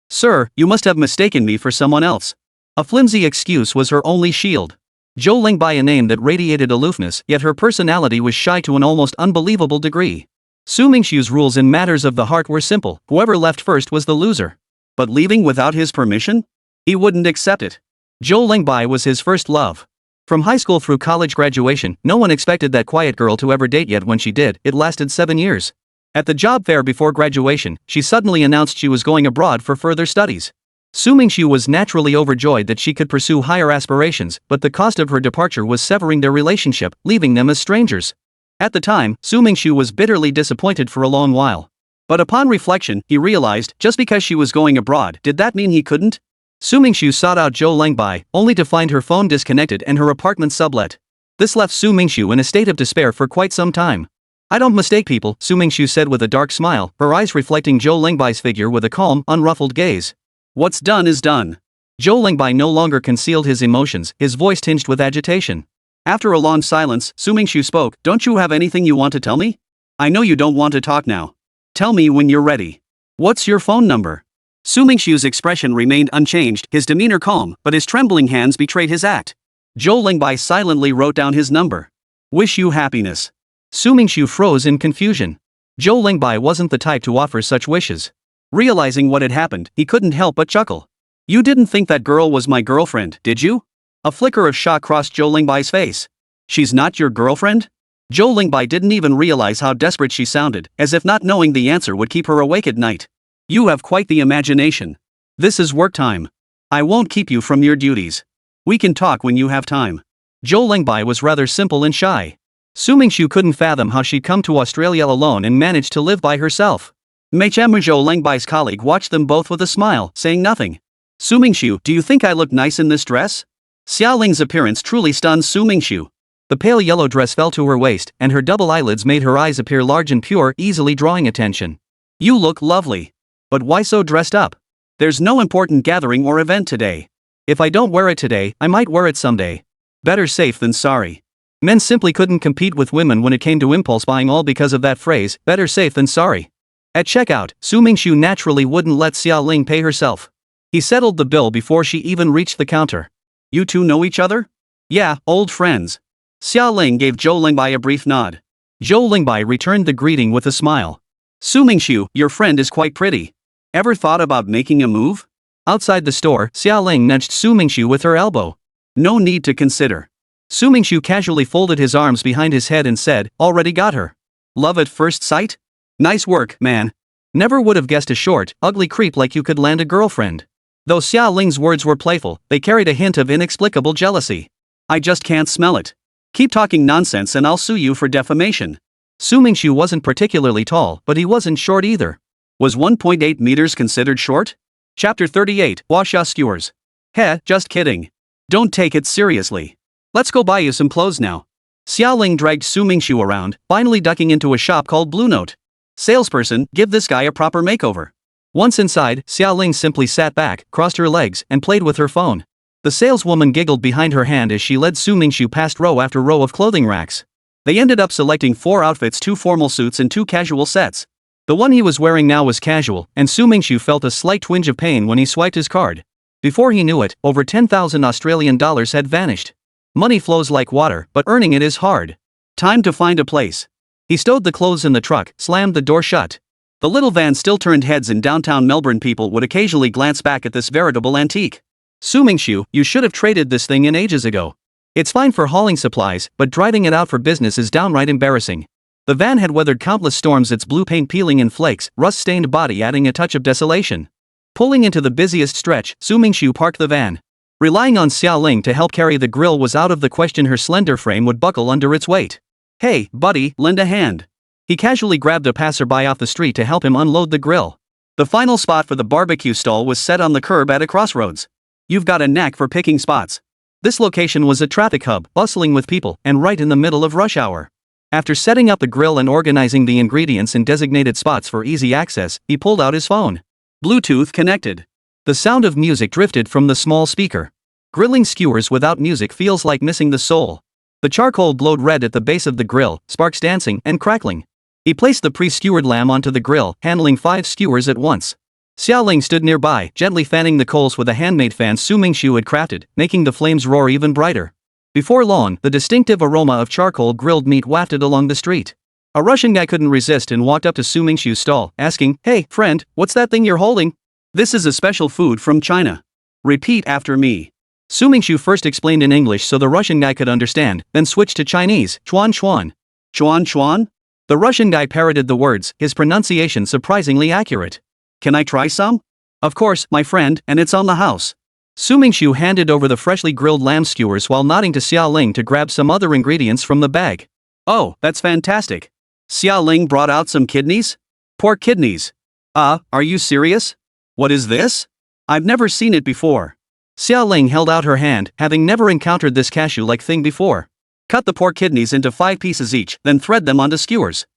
Sir, you must have mistaken me for someone else. A flimsy excuse was her only shield. Zhou Lingbai, a name that radiated aloofness, yet her personality was shy to an almost unbelievable degree. Su Mingxu's rules in matters of the heart were simple: whoever left first was the loser. But leaving without his permission? He wouldn't accept it. Zhou Lingbai was his first love. From high school through college graduation, no one expected that quiet girl to ever date, yet when she did, it lasted 7 years. At the job fair before graduation, she suddenly announced she was going abroad for further studies. Su Mingxu was naturally overjoyed that she could pursue higher aspirations, but the cost of her departure was severing their relationship, leaving them as strangers. At the time, Su Mingxu was bitterly disappointed for a long while. But upon reflection, he realized, just because she was going abroad, did that mean he couldn't? Su Mingxu sought out Zhou Lingbai, only to find her phone disconnected and her apartment sublet. This left Su Mingxu in a state of despair for quite some time. I don't mistake people, Su Mingxu said with a dark smile, her eyes reflecting Zhou Lingbai's figure with a calm, unruffled gaze. What's done is done. Zhou Lingbai no longer concealed his emotions, his voice tinged with agitation. After a long silence, Su Mingxu spoke. Don't you have anything you want to tell me? I know you don't want to talk now. Tell me when you're ready. What's your phone number? Su Mingxu's expression remained unchanged, his demeanor calm, but his trembling hands betrayed his act. Zhou Lingbai silently wrote down his number. Wish you happiness. Su Mingxu froze in confusion. Zhou Lingbai wasn't the type to offer such wishes. Realizing what had happened, he couldn't help but chuckle. You didn't think that girl was my girlfriend, did you? A flicker of shock crossed Zhou Lingbai's face. She's not your girlfriend? Zhou Lingbai didn't even realize how desperate she sounded, as if not knowing the answer would keep her awake at night. You have quite the imagination. This is work time. I won't keep you from your duties. We can talk when you have time. Zhou Lingbai was rather simple and shy. Su Mingxu couldn't fathom how she'd come to Australia alone and managed to live by herself. Michelin, Zhou Lingbai's colleague, watched them both with a smile, saying nothing. Su Mingxu, do you think I look nice in this dress? Xia Ling's appearance truly stunned Su Mingxu. The pale yellow dress fell to her waist, and her double eyelids made her eyes appear large and pure, easily drawing attention. You look lovely. But why so dressed up? There's no important gathering or event today. If I don't wear it today, I might wear it someday. Better safe than sorry. Men simply couldn't compete with women when it came to impulse buying, all because of that phrase, better safe than sorry. At checkout, Su Mingxu naturally wouldn't let Xia Ling pay herself. He settled the bill before she even reached the counter. You two know each other? Yeah, old friends. Xia Ling gave Zhou Lingbai a brief nod. Zhou Lingbai returned the greeting with a smile. Su Mingxu, your friend is quite pretty. Ever thought about making a move? Outside the store, Xia Ling nudged Su Mingxu with her elbow. No need to consider. Su Mingxu casually folded his arms behind his head and said, already got her. Love at first sight? Nice work, man. Never would have guessed a short, ugly creep like you could land a girlfriend. Though Xia Ling's words were playful, they carried a hint of inexplicable jealousy. I just can't smell it. Keep talking nonsense and I'll sue you for defamation. Su Mingxu wasn't particularly tall, but he wasn't short either. Was 1.8 meters considered short? Chapter 38, Huaxia Skewers. Heh, just kidding. Don't take it seriously. Let's go buy you some clothes now. Xia Ling dragged Su Mingxu around, finally ducking into a shop called Blue Note. Salesperson, give this guy a proper makeover. Once inside, Xia Ling simply sat back, crossed her legs, and played with her phone. The saleswoman giggled behind her hand as she led Su Mingxu past row after row of clothing racks. They ended up selecting 4 outfits, 2 formal suits and 2 casual sets. The one he was wearing now was casual, and Su Mingxu felt a slight twinge of pain when he swiped his card. Before he knew it, over 10,000 Australian dollars had vanished. Money flows like water, but earning it is hard. Time to find a place. He stowed the clothes in the truck, slammed the door shut. The little van still turned heads in downtown Melbourne. People would occasionally glance back at this veritable antique. Su Mingxu, you should have traded this thing in ages ago. It's fine for hauling supplies, but driving it out for business is downright embarrassing. The van had weathered countless storms, its blue paint peeling in flakes, rust-stained body adding a touch of desolation. Pulling into the busiest stretch, Su Mingxu parked the van. Relying on Xia Ling to help carry the grill was out of the question. Her slender frame would buckle under its weight. Hey, buddy, lend a hand. He casually grabbed a passerby off the street to help him unload the grill. The final spot for the barbecue stall was set on the curb at a crossroads. You've got a knack for picking spots. This location was a traffic hub, bustling with people, and right in the middle of rush hour. After setting up the grill and organizing the ingredients in designated spots for easy access, he pulled out his phone. Bluetooth connected. The sound of music drifted from the small speaker. Grilling skewers without music feels like missing the soul. The charcoal glowed red at the base of the grill, sparks dancing and crackling. He placed the pre-skewered lamb onto the grill, handling 5 skewers at once. Xia Ling stood nearby, gently fanning the coals with a handmade fan Su Mingxu had crafted, making the flames roar even brighter. Before long, the distinctive aroma of charcoal grilled meat wafted along the street. A Russian guy couldn't resist and walked up to Su Mingxu's stall, asking, Hey, friend, what's that thing you're holding? This is a special food from China. Repeat after me. Su Mingxu first explained in English so the Russian guy could understand, then switched to Chinese, Chuan Chuan. Chuan Chuan? The Russian guy parroted the words, his pronunciation surprisingly accurate. Can I try some? Of course, my friend, and it's on the house. Su Mingxu handed over the freshly grilled lamb skewers while nodding to Xia Ling to grab some other ingredients from the bag. Oh, that's fantastic. Xia Ling brought out some kidneys? Pork kidneys. Are you serious? What is this? I've never seen it before. Xia Ling held out her hand, having never encountered this cashew-like thing before. Cut the pork kidneys into 5 pieces each, then thread them onto skewers.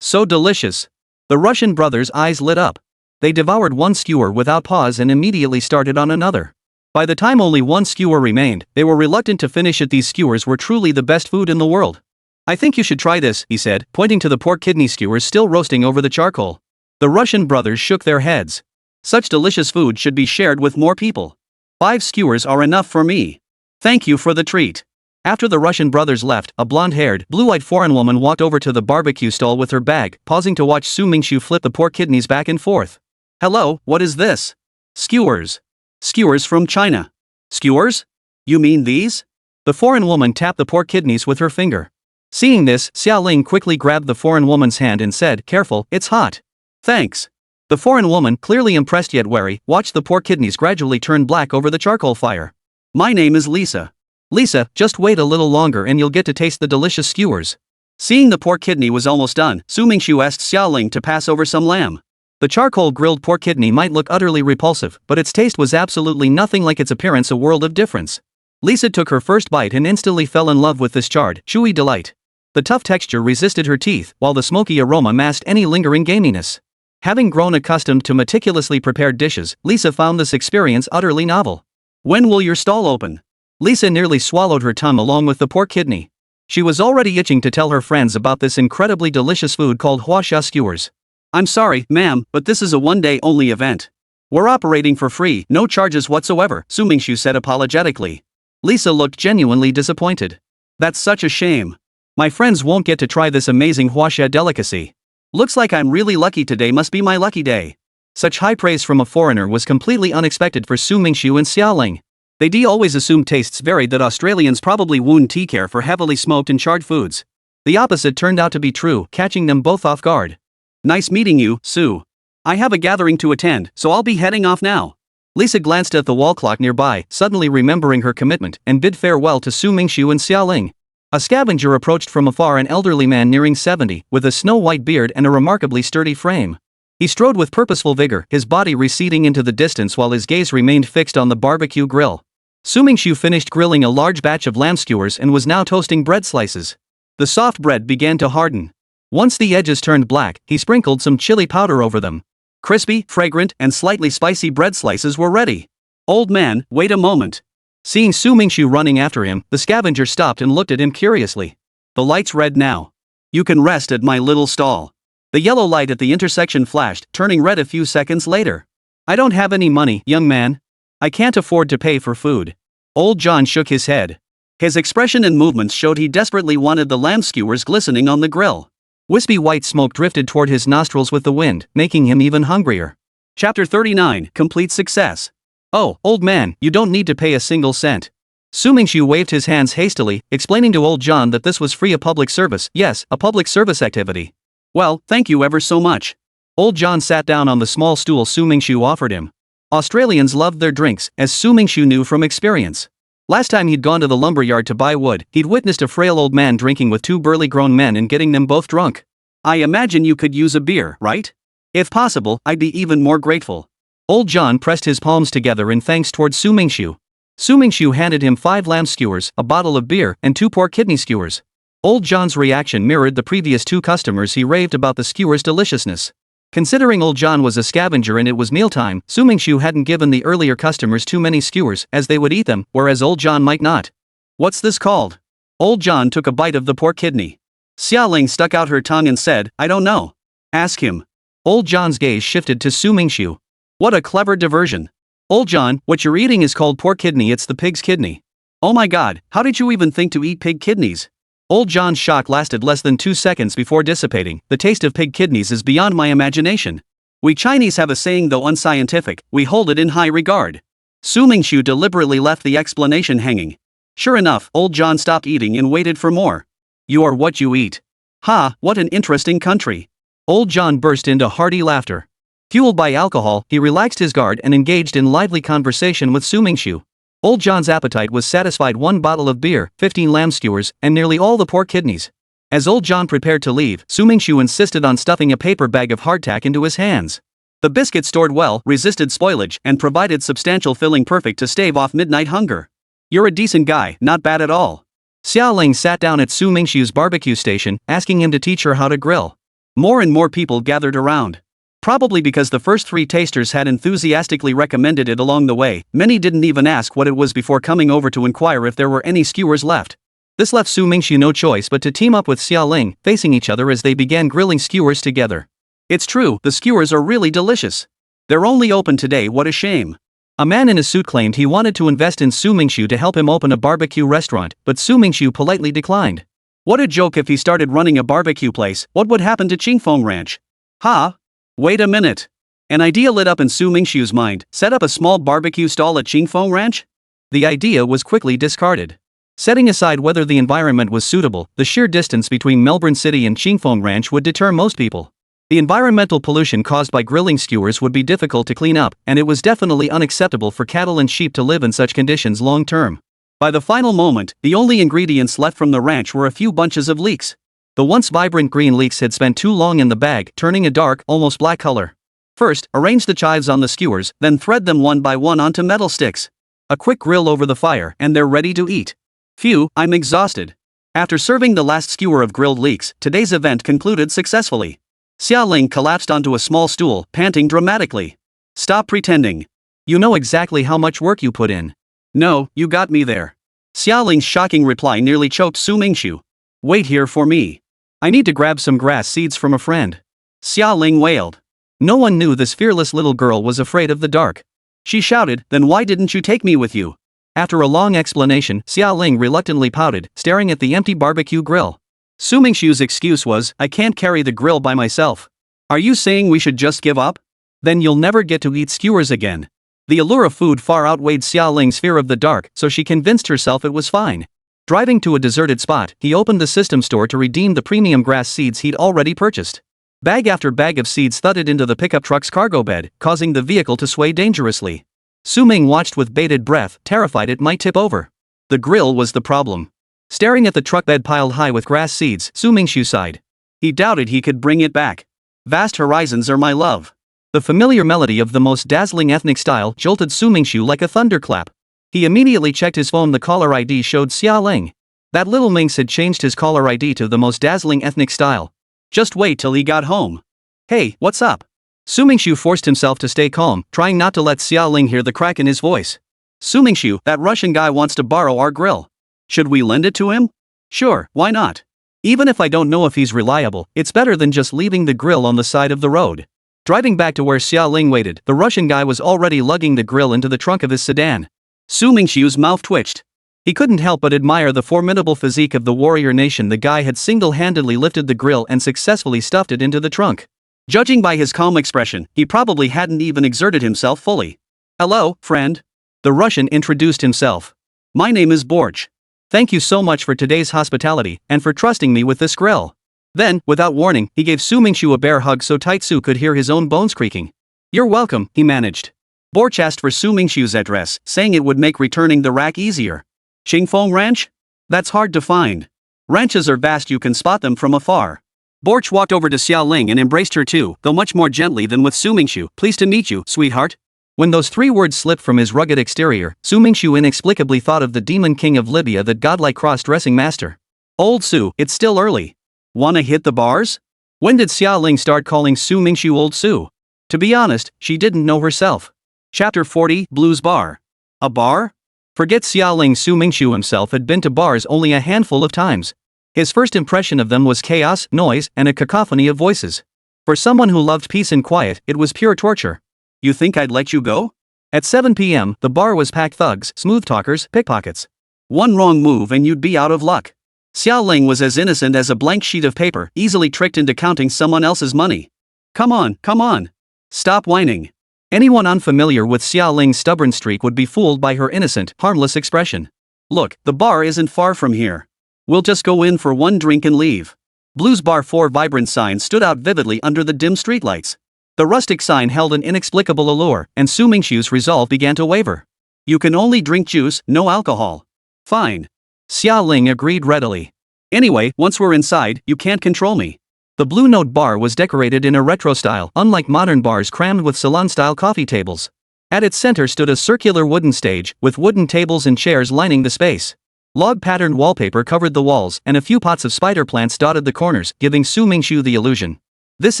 So delicious. The Russian brother's eyes lit up. They devoured one skewer without pause and immediately started on another. By the time only one skewer remained, they were reluctant to finish it. These skewers were truly the best food in the world. I think you should try this, he said, pointing to the pork kidney skewers still roasting over the charcoal. The Russian brothers shook their heads. Such delicious food should be shared with more people. 5 skewers are enough for me. Thank you for the treat. After the Russian brothers left, a blonde-haired, blue-eyed foreign woman walked over to the barbecue stall with her bag, pausing to watch Su Mingxu flip the pork kidneys back and forth. Hello, what is this? Skewers. Skewers from China. Skewers? You mean these? The foreign woman tapped the pork kidneys with her finger. Seeing this, Xiaoling quickly grabbed the foreign woman's hand and said, "Careful, it's hot." Thanks. The foreign woman, clearly impressed yet wary, watched the pork kidneys gradually turn black over the charcoal fire. My name is Lisa. Lisa, just wait a little longer and you'll get to taste the delicious skewers. Seeing the pork kidney was almost done, Su Mingxu asked Xiaoling to pass over some lamb. The charcoal grilled pork kidney might look utterly repulsive, but its taste was absolutely nothing like its appearance, a world of difference. Lisa took her first bite and instantly fell in love with this charred, chewy delight. The tough texture resisted her teeth, while the smoky aroma masked any lingering gaminess. Having grown accustomed to meticulously prepared dishes, Lisa found this experience utterly novel. When will your stall open? Lisa nearly swallowed her tongue along with the pork kidney. She was already itching to tell her friends about this incredibly delicious food called huasha skewers. I'm sorry, ma'am, but this is a one-day only event. We're operating for free, no charges whatsoever, Su Mingxu said apologetically. Lisa looked genuinely disappointed. That's such a shame. My friends won't get to try this amazing huasha delicacy. Looks like I'm really lucky today, must be my lucky day. Such high praise from a foreigner was completely unexpected for Su Mingxu and Xiaoling. They always assumed tastes varied, that Australians probably wouldn't care for heavily smoked and charred foods. The opposite turned out to be true, catching them both off guard. Nice meeting you, Su. I have a gathering to attend, so I'll be heading off now. Lisa glanced at the wall clock nearby, suddenly remembering her commitment, and bid farewell to Su Mingxu and Xiaoling. A scavenger approached from afar, an elderly man nearing 70, with a snow-white beard and a remarkably sturdy frame. He strode with purposeful vigor, his body receding into the distance while his gaze remained fixed on the barbecue grill. Su Mingxu finished grilling a large batch of lamb skewers and was now toasting bread slices. The soft bread began to harden. Once the edges turned black, he sprinkled some chili powder over them. Crispy, fragrant, and slightly spicy bread slices were ready. Old man, wait a moment. Seeing Su Mingxu running after him, the scavenger stopped and looked at him curiously. The light's red now. You can rest at my little stall. The yellow light at the intersection flashed, turning red a few seconds later. I don't have any money, young man. I can't afford to pay for food. Old John shook his head. His expression and movements showed he desperately wanted the lamb skewers glistening on the grill. Wispy white smoke drifted toward his nostrils with the wind, making him even hungrier. Chapter 39, Complete Success. Oh, old man, you don't need to pay a single cent. Su Mingxu waved his hands hastily, explaining to old John that this was free, a public service, yes, a public service activity. Well, thank you ever so much. Old John sat down on the small stool Su Mingxu offered him. Australians loved their drinks, as Su Mingxu knew from experience. Last time he'd gone to the lumberyard to buy wood, he'd witnessed a frail old man drinking with 2 burly grown men and getting them both drunk. I imagine you could use a beer, right? If possible, I'd be even more grateful. Old John pressed his palms together in thanks toward Su Mingxu. Su Mingxu handed him 5 lamb skewers, a bottle of beer, and 2 pork kidney skewers. Old John's reaction mirrored the previous 2 customers. He raved about the skewers' deliciousness. Considering old John was a scavenger and it was mealtime, Su Mingxu hadn't given the earlier customers too many skewers, as they would eat them, whereas old John might not. What's this called? Old John took a bite of the pork kidney. Xiaoling stuck out her tongue and said, I don't know. Ask him. Old John's gaze shifted to Su Mingxu. What a clever diversion. Old John, what you're eating is called pork kidney, it's the pig's kidney. Oh my god, how did you even think to eat pig kidneys? Old John's shock lasted less than 2 seconds before dissipating. The taste of pig kidneys is beyond my imagination. We Chinese have a saying, though unscientific, we hold it in high regard. Su Mingxu deliberately left the explanation hanging. Sure enough, old John stopped eating and waited for more. You are what you eat. Ha, what an interesting country. Old John burst into hearty laughter. Fueled by alcohol, he relaxed his guard and engaged in lively conversation with Su Mingxu. Old John's appetite was satisfied. 1 bottle of beer, 15 lamb skewers, and nearly all the pork kidneys. As old John prepared to leave, Su Mingxu insisted on stuffing a paper bag of hardtack into his hands. The biscuit stored well, resisted spoilage, and provided substantial filling, perfect to stave off midnight hunger. You're a decent guy, not bad at all. Xiaoling sat down at Su Mingxu's barbecue station, asking him to teach her how to grill. More and more people gathered around. Probably because the first 3 tasters had enthusiastically recommended it along the way, many didn't even ask what it was before coming over to inquire if there were any skewers left. This left Su Mingxu no choice but to team up with Xia Ling, facing each other as they began grilling skewers together. It's true, the skewers are really delicious. They're only open today, what a shame. A man in a suit claimed he wanted to invest in Su Mingxu to help him open a barbecue restaurant, but Su Mingxu politely declined. What a joke if he started running a barbecue place, what would happen to Qingfeng Ranch? Ha! Wait a minute. An idea lit up in Su Mingxu's mind, set up a small barbecue stall at Qingfeng Ranch? The idea was quickly discarded. Setting aside whether the environment was suitable, the sheer distance between Melbourne City and Qingfeng Ranch would deter most people. The environmental pollution caused by grilling skewers would be difficult to clean up, and it was definitely unacceptable for cattle and sheep to live in such conditions long term. By the final moment, the only ingredients left from the ranch were a few bunches of leeks. The once vibrant green leeks had spent too long in the bag, turning a dark, almost black color. First, arrange the chives on the skewers, then thread them one by one onto metal sticks. A quick grill over the fire, and they're ready to eat. Phew, I'm exhausted. After serving the last skewer of grilled leeks, today's event concluded successfully. Xia Ling collapsed onto a small stool, panting dramatically. Stop pretending. You know exactly how much work you put in. No, you got me there. Xia Ling's shocking reply nearly choked Su Mingxu. Wait here for me. I need to grab some grass seeds from a friend. Xia Ling wailed. No one knew this fearless little girl was afraid of the dark. She shouted, then why didn't you take me with you? After a long explanation, Xia Ling reluctantly pouted, staring at the empty barbecue grill. Su Mingxu's excuse was, I can't carry the grill by myself. Are you saying we should just give up? Then you'll never get to eat skewers again. The allure of food far outweighed Xia Ling's fear of the dark, so she convinced herself it was fine. Driving to a deserted spot, he opened the system store to redeem the premium grass seeds he'd already purchased. Bag after bag of seeds thudded into the pickup truck's cargo bed, causing the vehicle to sway dangerously. Su Ming watched with bated breath, terrified it might tip over. The grill was the problem. Staring at the truck bed piled high with grass seeds, Su Mingxu sighed. He doubted he could bring it back. Vast horizons are my love. The familiar melody of the most dazzling ethnic style jolted Su Mingxu like a thunderclap. He immediately checked his phone. The caller ID showed Xia Ling. That little minx had changed his caller ID to the most dazzling ethnic style. Just wait till he got home. Hey, what's up? Su Mingxu forced himself to stay calm, trying not to let Xia Ling hear the crack in his voice. Su Mingxu, that Russian guy wants to borrow our grill. Should we lend it to him? Sure, why not? Even if I don't know if he's reliable, it's better than just leaving the grill on the side of the road. Driving back to where Xia Ling waited, the Russian guy was already lugging the grill into the trunk of his sedan. Su Mingxiu's mouth twitched. He couldn't help but admire the formidable physique of the warrior nation. The guy had single-handedly lifted the grill and successfully stuffed it into the trunk. Judging by his calm expression, he probably hadn't even exerted himself fully. Hello, friend. The Russian introduced himself. My name is Borch. Thank you so much for today's hospitality, and for trusting me with this grill. Then, without warning, he gave Su Mingxu a bear hug so tight Su could hear his own bones creaking. You're welcome, he managed. Borch asked for Su Mingxiu's address, saying it would make returning the rack easier. Qingfeng Ranch? That's hard to find. Ranches are vast, you can spot them from afar. Borch walked over to Xia Ling and embraced her too, though much more gently than with Su Mingxu. Pleased to meet you, sweetheart. When those 3 words slipped from his rugged exterior, Su Mingxu inexplicably thought of the demon king of Libya, that godlike cross-dressing master. Old Su, it's still early. Wanna hit the bars? When did Xia Ling start calling Su Mingxu Old Su? To be honest, she didn't know herself. Chapter 40, Blues Bar. A bar? Forget Xia Ling. Su Mingxu himself had been to bars only a handful of times. His first impression of them was chaos, noise, and a cacophony of voices. For someone who loved peace and quiet, it was pure torture. You think I'd let you go? At 7 p.m., the bar was packed. Thugs, smooth talkers, pickpockets. One wrong move and you'd be out of luck. Xia Ling was as innocent as a blank sheet of paper, easily tricked into counting someone else's money. Come on, come on. Stop whining. Anyone unfamiliar with Xia Ling's stubborn streak would be fooled by her innocent, harmless expression. Look, the bar isn't far from here. We'll just go in for one drink and leave. Blues Bar. 4 vibrant signs stood out vividly under the dim streetlights. The rustic sign held an inexplicable allure, and Su Mingxiu's resolve began to waver. You can only drink juice, no alcohol. Fine. Xia Ling agreed readily. Anyway, once we're inside, you can't control me. The Blue Note bar was decorated in a retro style, unlike modern bars crammed with salon-style coffee tables. At its center stood a circular wooden stage, with wooden tables and chairs lining the space. Log-patterned wallpaper covered the walls, and a few pots of spider plants dotted the corners, giving Su Mingxiu the illusion. This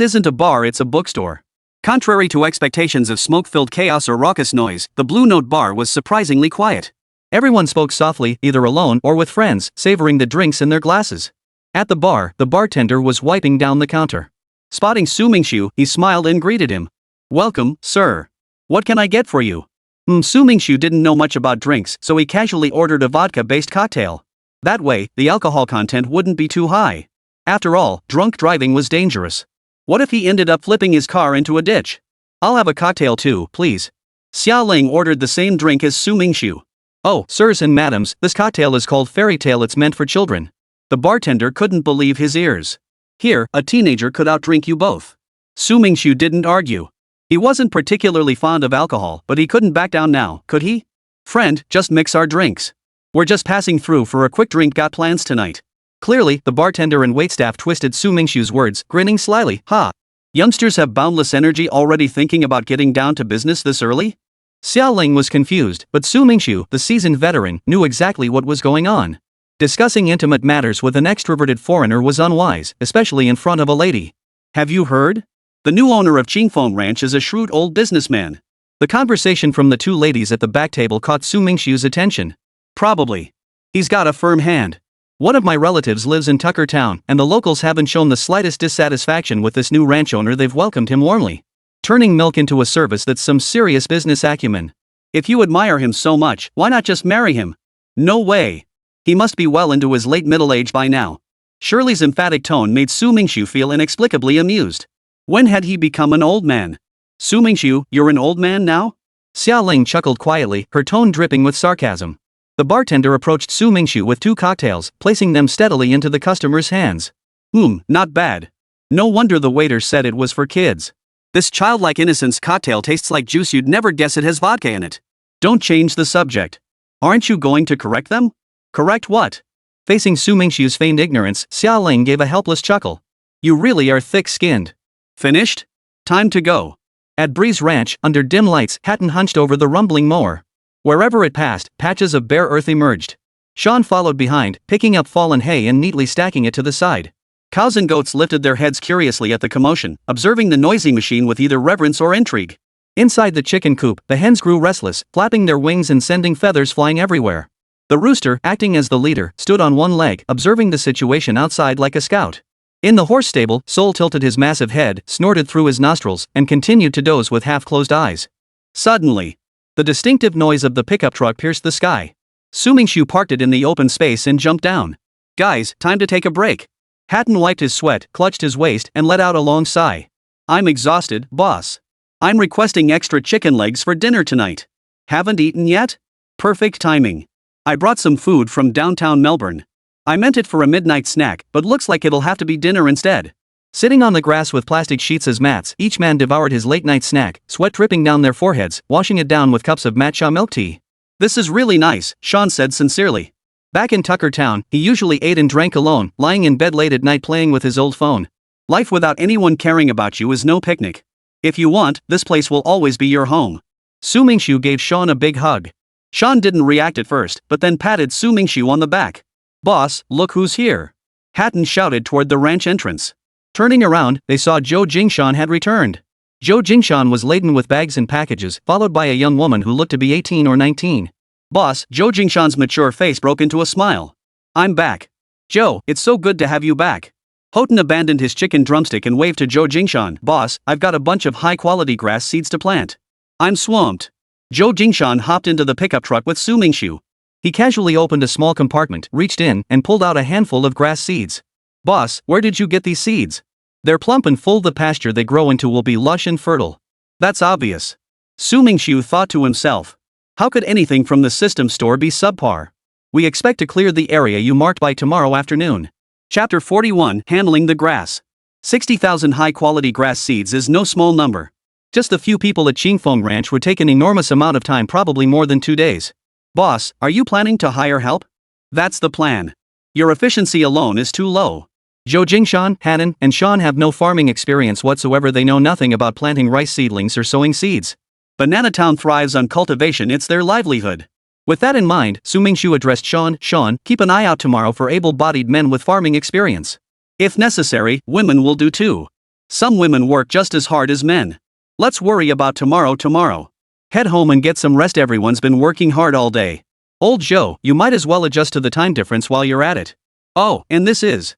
isn't a bar, it's a bookstore. Contrary to expectations of smoke-filled chaos or raucous noise, the Blue Note bar was surprisingly quiet. Everyone spoke softly, either alone or with friends, savoring the drinks in their glasses. At the bar, the bartender was wiping down the counter. Spotting Su Mingxu, he smiled and greeted him. "Welcome, sir. What can I get for you?" Su Mingxu didn't know much about drinks, so he casually ordered a vodka-based cocktail. That way, the alcohol content wouldn't be too high. After all, drunk driving was dangerous. What if he ended up flipping his car into a ditch? "I'll have a cocktail too, please." Xia Ling ordered the same drink as Su Mingxu. "Oh, sirs and madams, this cocktail is called Fairy Tale. It's meant for children." The bartender couldn't believe his ears. "Here, a teenager could outdrink you both." Su Mingxu didn't argue. He wasn't particularly fond of alcohol, but he couldn't back down now, could he? "Friend, just mix our drinks. We're just passing through for a quick drink. Got plans tonight?" Clearly, the bartender and waitstaff twisted Su Mingxu's words, grinning slyly. "Ha! Youngsters have boundless energy, already thinking about getting down to business this early?" Xia Ling was confused, but Su Mingxu, the seasoned veteran, knew exactly what was going on. Discussing intimate matters with an extroverted foreigner was unwise, especially in front of a lady. "Have you heard? The new owner of Qingfeng Ranch is a shrewd old businessman." The conversation from the two ladies at the back table caught Su Mingxu's attention. "Probably. He's got a firm hand. One of my relatives lives in Tucker Town, and the locals haven't shown the slightest dissatisfaction with this new ranch owner. They've welcomed him warmly. Turning milk into a service, that's some serious business acumen. If you admire him so much, why not just marry him?" "No way. He must be well into his late middle age by now." Shirley's emphatic tone made Su Mingxu feel inexplicably amused. When had he become an old man? "Su Mingxu, you're an old man now?" Xia Ling chuckled quietly, her tone dripping with sarcasm. The bartender approached Su Mingxu with two cocktails, placing them steadily into the customer's hands. Not bad. No wonder the waiter said it was for kids. This childlike innocence cocktail tastes like juice. You'd never guess it has vodka in it." "Don't change the subject. Aren't you going to correct them?" "Correct what?" Facing Su Mingxu's feigned ignorance, Xia Ling gave a helpless chuckle. "You really are thick-skinned. Finished? Time to go." At Breeze Ranch, under dim lights, Hatton hunched over the rumbling mower. Wherever it passed, patches of bare earth emerged. Sean followed behind, picking up fallen hay and neatly stacking it to the side. Cows and goats lifted their heads curiously at the commotion, observing the noisy machine with either reverence or intrigue. Inside the chicken coop, the hens grew restless, flapping their wings and sending feathers flying everywhere. The rooster, acting as the leader, stood on one leg, observing the situation outside like a scout. In the horse stable, Sol tilted his massive head, snorted through his nostrils, and continued to doze with half-closed eyes. Suddenly, the distinctive noise of the pickup truck pierced the sky. Su Mingxu parked it in the open space and jumped down. "Guys, time to take a break." Hatton wiped his sweat, clutched his waist, and let out a long sigh. "I'm exhausted, boss. I'm requesting extra chicken legs for dinner tonight." "Haven't eaten yet? Perfect timing. I brought some food from downtown Melbourne. I meant it for a midnight snack, but looks like it'll have to be dinner instead." Sitting on the grass with plastic sheets as mats, each man devoured his late-night snack, sweat dripping down their foreheads, washing it down with cups of matcha milk tea. "This is really nice," Sean said sincerely. Back in Tucker Town, he usually ate and drank alone, lying in bed late at night playing with his old phone. Life without anyone caring about you is no picnic. If you want, this place will always be your home. Su Mingxu gave Sean a big hug. Sean didn't react at first, but then patted Su Mingxu on the back. "Boss, look who's here." Hatton shouted toward the ranch entrance. Turning around, they saw Zhou Jingshan had returned. Zhou Jingshan was laden with bags and packages, followed by a young woman who looked to be 18 or 19. "Boss," Zhou Jingshan's mature face broke into a smile. "I'm back. Zhou, it's so good to have you back." Houghton abandoned his chicken drumstick and waved to Zhou Jingshan. "Boss, I've got a bunch of high-quality grass seeds to plant. I'm swamped." Zhou Jingshan hopped into the pickup truck with Su Mingxu. He casually opened a small compartment, reached in, and pulled out a handful of grass seeds. "Boss, where did you get these seeds? They're plump and full. The pasture they grow into will be lush and fertile." "That's obvious." Su Mingxu thought to himself. "How could anything from the system store be subpar? We expect to clear the area you marked by tomorrow afternoon." Chapter 41, Handling the Grass. 60,000 high-quality grass seeds is no small number. Just a few people at Qingfeng Ranch would take an enormous amount of time, probably more than 2 days. "Boss, are you planning to hire help?" "That's the plan. Your efficiency alone is too low." Zhou Jingshan, Hannon, and Sean have no farming experience whatsoever. They know nothing about planting rice seedlings or sowing seeds. Banana Town thrives on cultivation, it's their livelihood. With that in mind, Su Mingxu addressed Sean, "Keep an eye out tomorrow for able-bodied men with farming experience. If necessary, women will do too. Some women work just as hard as men." Let's worry about tomorrow. Head home and get some rest, everyone's been working hard all day. Old Joe, you might as well adjust to the time difference while you're at it. Oh, and this is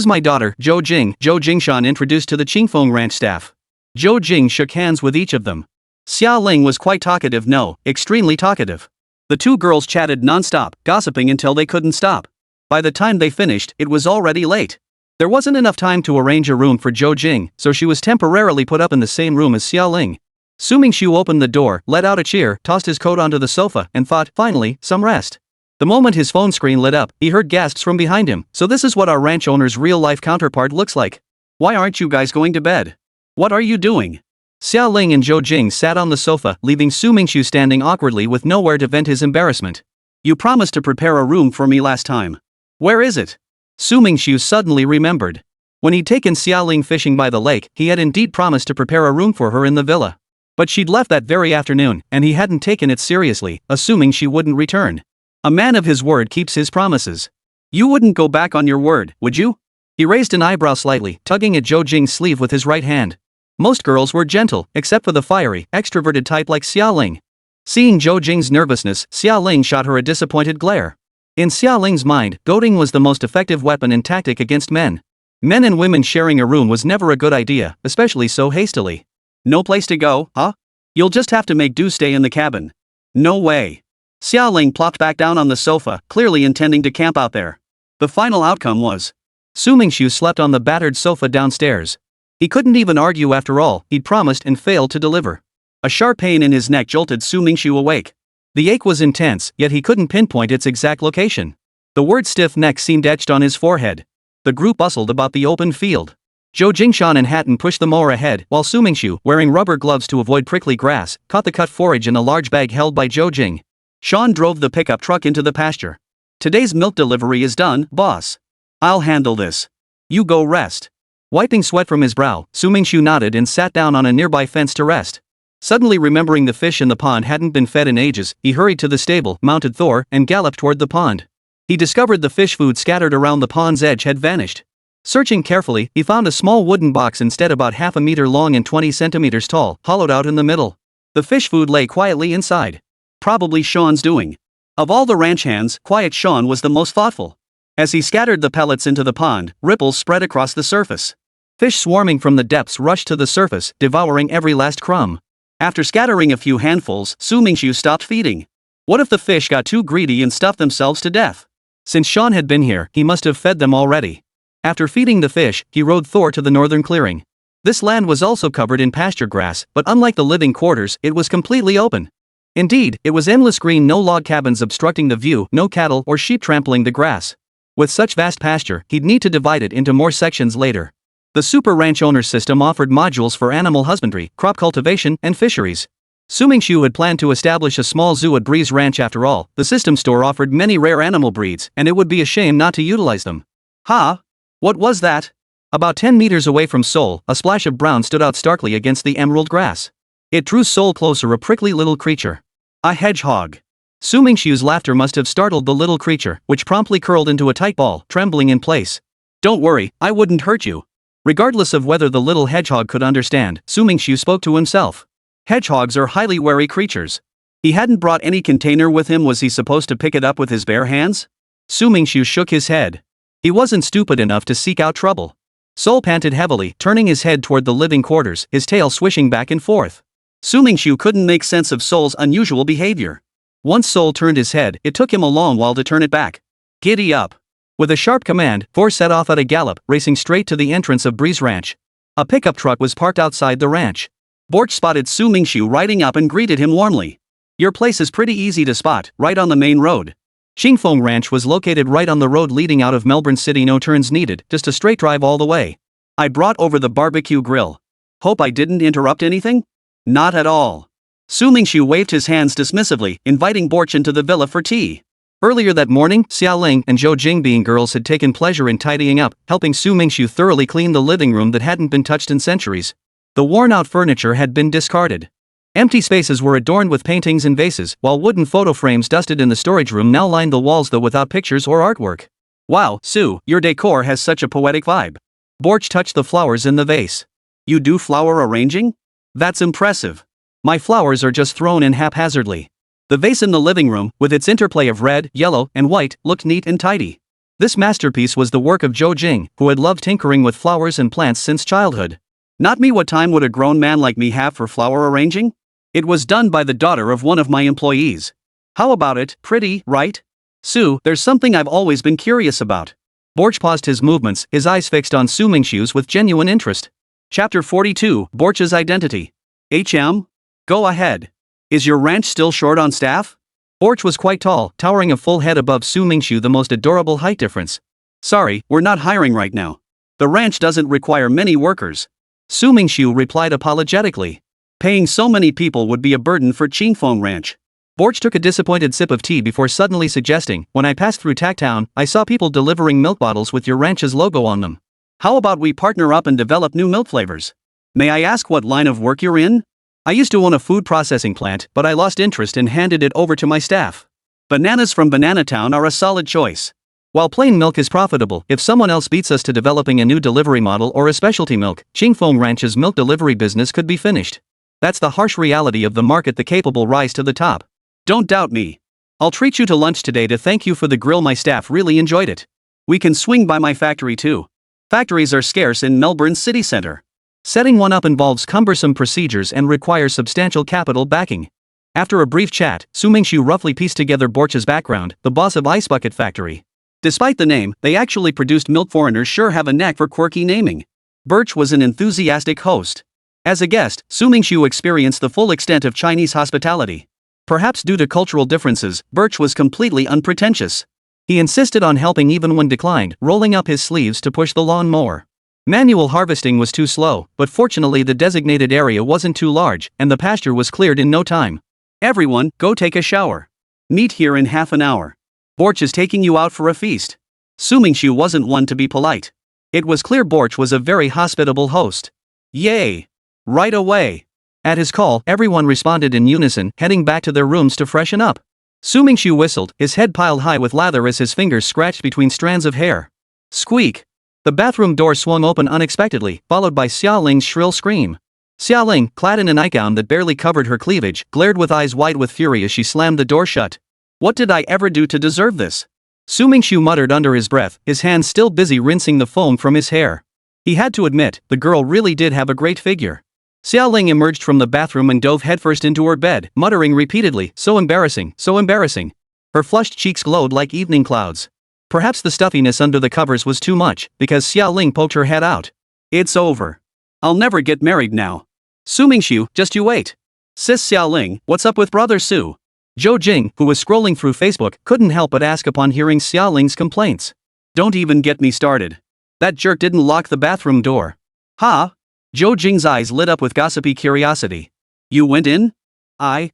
my daughter, Zhou Jing. Zhou Jingshan introduced to the Qingfeng Ranch staff. Zhou Jing shook hands with each of them. Xia Ling was quite talkative, no, extremely talkative. The two girls chatted non-stop, gossiping until they couldn't stop. By the time they finished, it was already late. There wasn't enough time to arrange a room for Zhou Jing, so she was temporarily put up in the same room as Xia Ling. Su Mingxu opened the door, let out a cheer, tossed his coat onto the sofa, and thought, finally, some rest. The moment his phone screen lit up, he heard gasps from behind him. So this is what our ranch owner's real-life counterpart looks like. Why aren't you guys going to bed? What are you doing? Xia Ling and Zhou Jing sat on the sofa, leaving Su Mingxu standing awkwardly with nowhere to vent his embarrassment. You promised to prepare a room for me last time. Where is it? Su Mingxu suddenly remembered. When he'd taken Xia Ling fishing by the lake, he had indeed promised to prepare a room for her in the villa. But she'd left that very afternoon, and he hadn't taken it seriously, assuming she wouldn't return. A man of his word keeps his promises. You wouldn't go back on your word, would you? He raised an eyebrow slightly, tugging at Zhou Jing's sleeve with his right hand. Most girls were gentle, except for the fiery, extroverted type like Xia Ling. Seeing Zhou Jing's nervousness, Xia Ling shot her a disappointed glare. In Xia Ling's mind, goading was the most effective weapon and tactic against men. Men and women sharing a room was never a good idea, especially so hastily. No place to go, huh? You'll just have to make do stay in the cabin. No way. Xia Ling plopped back down on the sofa, clearly intending to camp out there. The final outcome was Su Mingxu slept on the battered sofa downstairs. He couldn't even argue after all, he'd promised and failed to deliver. A sharp pain in his neck jolted Su Mingxu awake. The ache was intense, yet he couldn't pinpoint its exact location. The word stiff neck seemed etched on his forehead. The group bustled about the open field. Zhou Jingshan and Hatton pushed the mower ahead, while Su Mingxu, wearing rubber gloves to avoid prickly grass, caught the cut forage in a large bag held by Zhou Jing. Sean drove the pickup truck into the pasture. Today's milk delivery is done, boss. I'll handle this. You go rest. Wiping sweat from his brow, Su Mingxu nodded and sat down on a nearby fence to rest. Suddenly remembering the fish in the pond hadn't been fed in ages, he hurried to the stable, mounted Thor, and galloped toward the pond. He discovered the fish food scattered around the pond's edge had vanished. Searching carefully, he found a small wooden box instead about half a meter long and 20 centimeters tall, hollowed out in the middle. The fish food lay quietly inside. Probably Sean's doing. Of all the ranch hands, quiet Sean was the most thoughtful. As he scattered the pellets into the pond, ripples spread across the surface. Fish swarming from the depths rushed to the surface, devouring every last crumb. After scattering a few handfuls, Su Mingxu stopped feeding. What if the fish got too greedy and stuffed themselves to death? Since Sean had been here, he must have fed them already. After feeding the fish, he rode Thor to the northern clearing. This land was also covered in pasture grass, but unlike the living quarters, it was completely open. Indeed, it was endless green, no log cabins obstructing the view, no cattle or sheep trampling the grass. With such vast pasture, he'd need to divide it into more sections later. The Super Ranch Owner's system offered modules for animal husbandry, crop cultivation, and fisheries. Su Mingxu had planned to establish a small zoo at Breeze Ranch after all. The system store offered many rare animal breeds, and it would be a shame not to utilize them. Ha! What was that? About 10 meters away from Sol, a splash of brown stood out starkly against the emerald grass. It drew Sol closer, a prickly little creature. A hedgehog. Su Mingxu's laughter must have startled the little creature, which promptly curled into a tight ball, trembling in place. Don't worry, I wouldn't hurt you. Regardless of whether the little hedgehog could understand, Su Mingxu spoke to himself. Hedgehogs are highly wary creatures. He hadn't brought any container with him. Was he supposed to pick it up with his bare hands? Su Mingxu shook his head. He wasn't stupid enough to seek out trouble. Sol panted heavily, turning his head toward the living quarters, his tail swishing back and forth. Su Mingxu couldn't make sense of Sol's unusual behavior. Once Sol turned his head, it took him a long while to turn it back. Giddy up. With a sharp command, Thor set off at a gallop, racing straight to the entrance of Breeze Ranch. A pickup truck was parked outside the ranch. Borch spotted Su Mingxu riding up and greeted him warmly. Your place is pretty easy to spot, right on the main road. Qingfeng Ranch was located right on the road leading out of Melbourne City. No turns needed, just a straight drive all the way. I brought over the barbecue grill. Hope I didn't interrupt anything? Not at all. Su Mingxu waved his hands dismissively, inviting Borch into the villa for tea. Earlier that morning, Xia Ling and Zhou Jing, being girls, had taken pleasure in tidying up, helping Su Mingxu thoroughly clean the living room that hadn't been touched in centuries. The worn-out furniture had been discarded. Empty spaces were adorned with paintings and vases, while wooden photo frames dusted in the storage room now lined the walls, though without pictures or artwork. Wow, Su, your decor has such a poetic vibe. Borch touched the flowers in the vase. You do flower arranging? That's impressive. My flowers are just thrown in haphazardly. The vase in the living room, with its interplay of red, yellow, and white, looked neat and tidy. This masterpiece was the work of Zhou Jing, who had loved tinkering with flowers and plants since childhood. Not me. What time would a grown man like me have for flower arranging? It was done by the daughter of one of my employees. How about it? Pretty, right? Sue, there's something I've always been curious about. Borch paused his movements, his eyes fixed on Su Mingxu's with genuine interest. Chapter 42, Borch's Identity. HM? Go ahead. Is your ranch still short on staff? Borch was quite tall, towering a full head above Su Mingxu, the most adorable height difference. Sorry, we're not hiring right now. The ranch doesn't require many workers. Su Mingxu replied apologetically. Paying so many people would be a burden for Qingfeng Ranch. Borch took a disappointed sip of tea before suddenly suggesting, when I passed through Tactown, I saw people delivering milk bottles with your ranch's logo on them. How about we partner up and develop new milk flavors? May I ask what line of work you're in? I used to own a food processing plant, but I lost interest and handed it over to my staff. Bananas from Banana Town are a solid choice. While plain milk is profitable, if someone else beats us to developing a new delivery model or a specialty milk, Qingfeng Ranch's milk delivery business could be finished. That's the harsh reality of the market. The capable rise to the top. Don't doubt me. I'll treat you to lunch today to thank you for the grill. My staff really enjoyed it. We can swing by my factory too. Factories are scarce in Melbourne's city centre. Setting one up involves cumbersome procedures and requires substantial capital backing. After a brief chat, Su Mingxu roughly pieced together Borch's background, the boss of Ice Bucket Factory. Despite the name, they actually produced milk. Foreigners sure have a knack for quirky naming. Borch was an enthusiastic host. As a guest, Su Mingxu experienced the full extent of Chinese hospitality. Perhaps due to cultural differences, Borch was completely unpretentious. He insisted on helping even when declined, rolling up his sleeves to push the lawn mower. Manual harvesting was too slow, but fortunately the designated area wasn't too large, and the pasture was cleared in no time. Everyone, go take a shower. Meet here in half an hour. Borch is taking you out for a feast. Su Mingxu wasn't one to be polite. It was clear Borch was a very hospitable host. Yay! Right away. At his call, everyone responded in unison, heading back to their rooms to freshen up. Su Mingxu whistled, his head piled high with lather as his fingers scratched between strands of hair. Squeak! The bathroom door swung open unexpectedly, followed by Xia Ling's shrill scream. Xia Ling, clad in a nightgown that barely covered her cleavage, glared with eyes wide with fury as she slammed the door shut. What did I ever do to deserve this? Su Mingxu muttered under his breath, his hands still busy rinsing the foam from his hair. He had to admit, the girl really did have a great figure. Xia Ling emerged from the bathroom and dove headfirst into her bed, muttering repeatedly, so embarrassing, so embarrassing. Her flushed cheeks glowed like evening clouds. Perhaps the stuffiness under the covers was too much, because Xia Ling poked her head out. It's over. I'll never get married now. Su Mingxu, just you wait. Sis Xia Ling, what's up with brother Su? Zhou Jing, who was scrolling through Facebook, couldn't help but ask upon hearing Xia Ling's complaints. Don't even get me started. That jerk didn't lock the bathroom door. Ha? Zhou Jing's eyes lit up with gossipy curiosity. You went in? I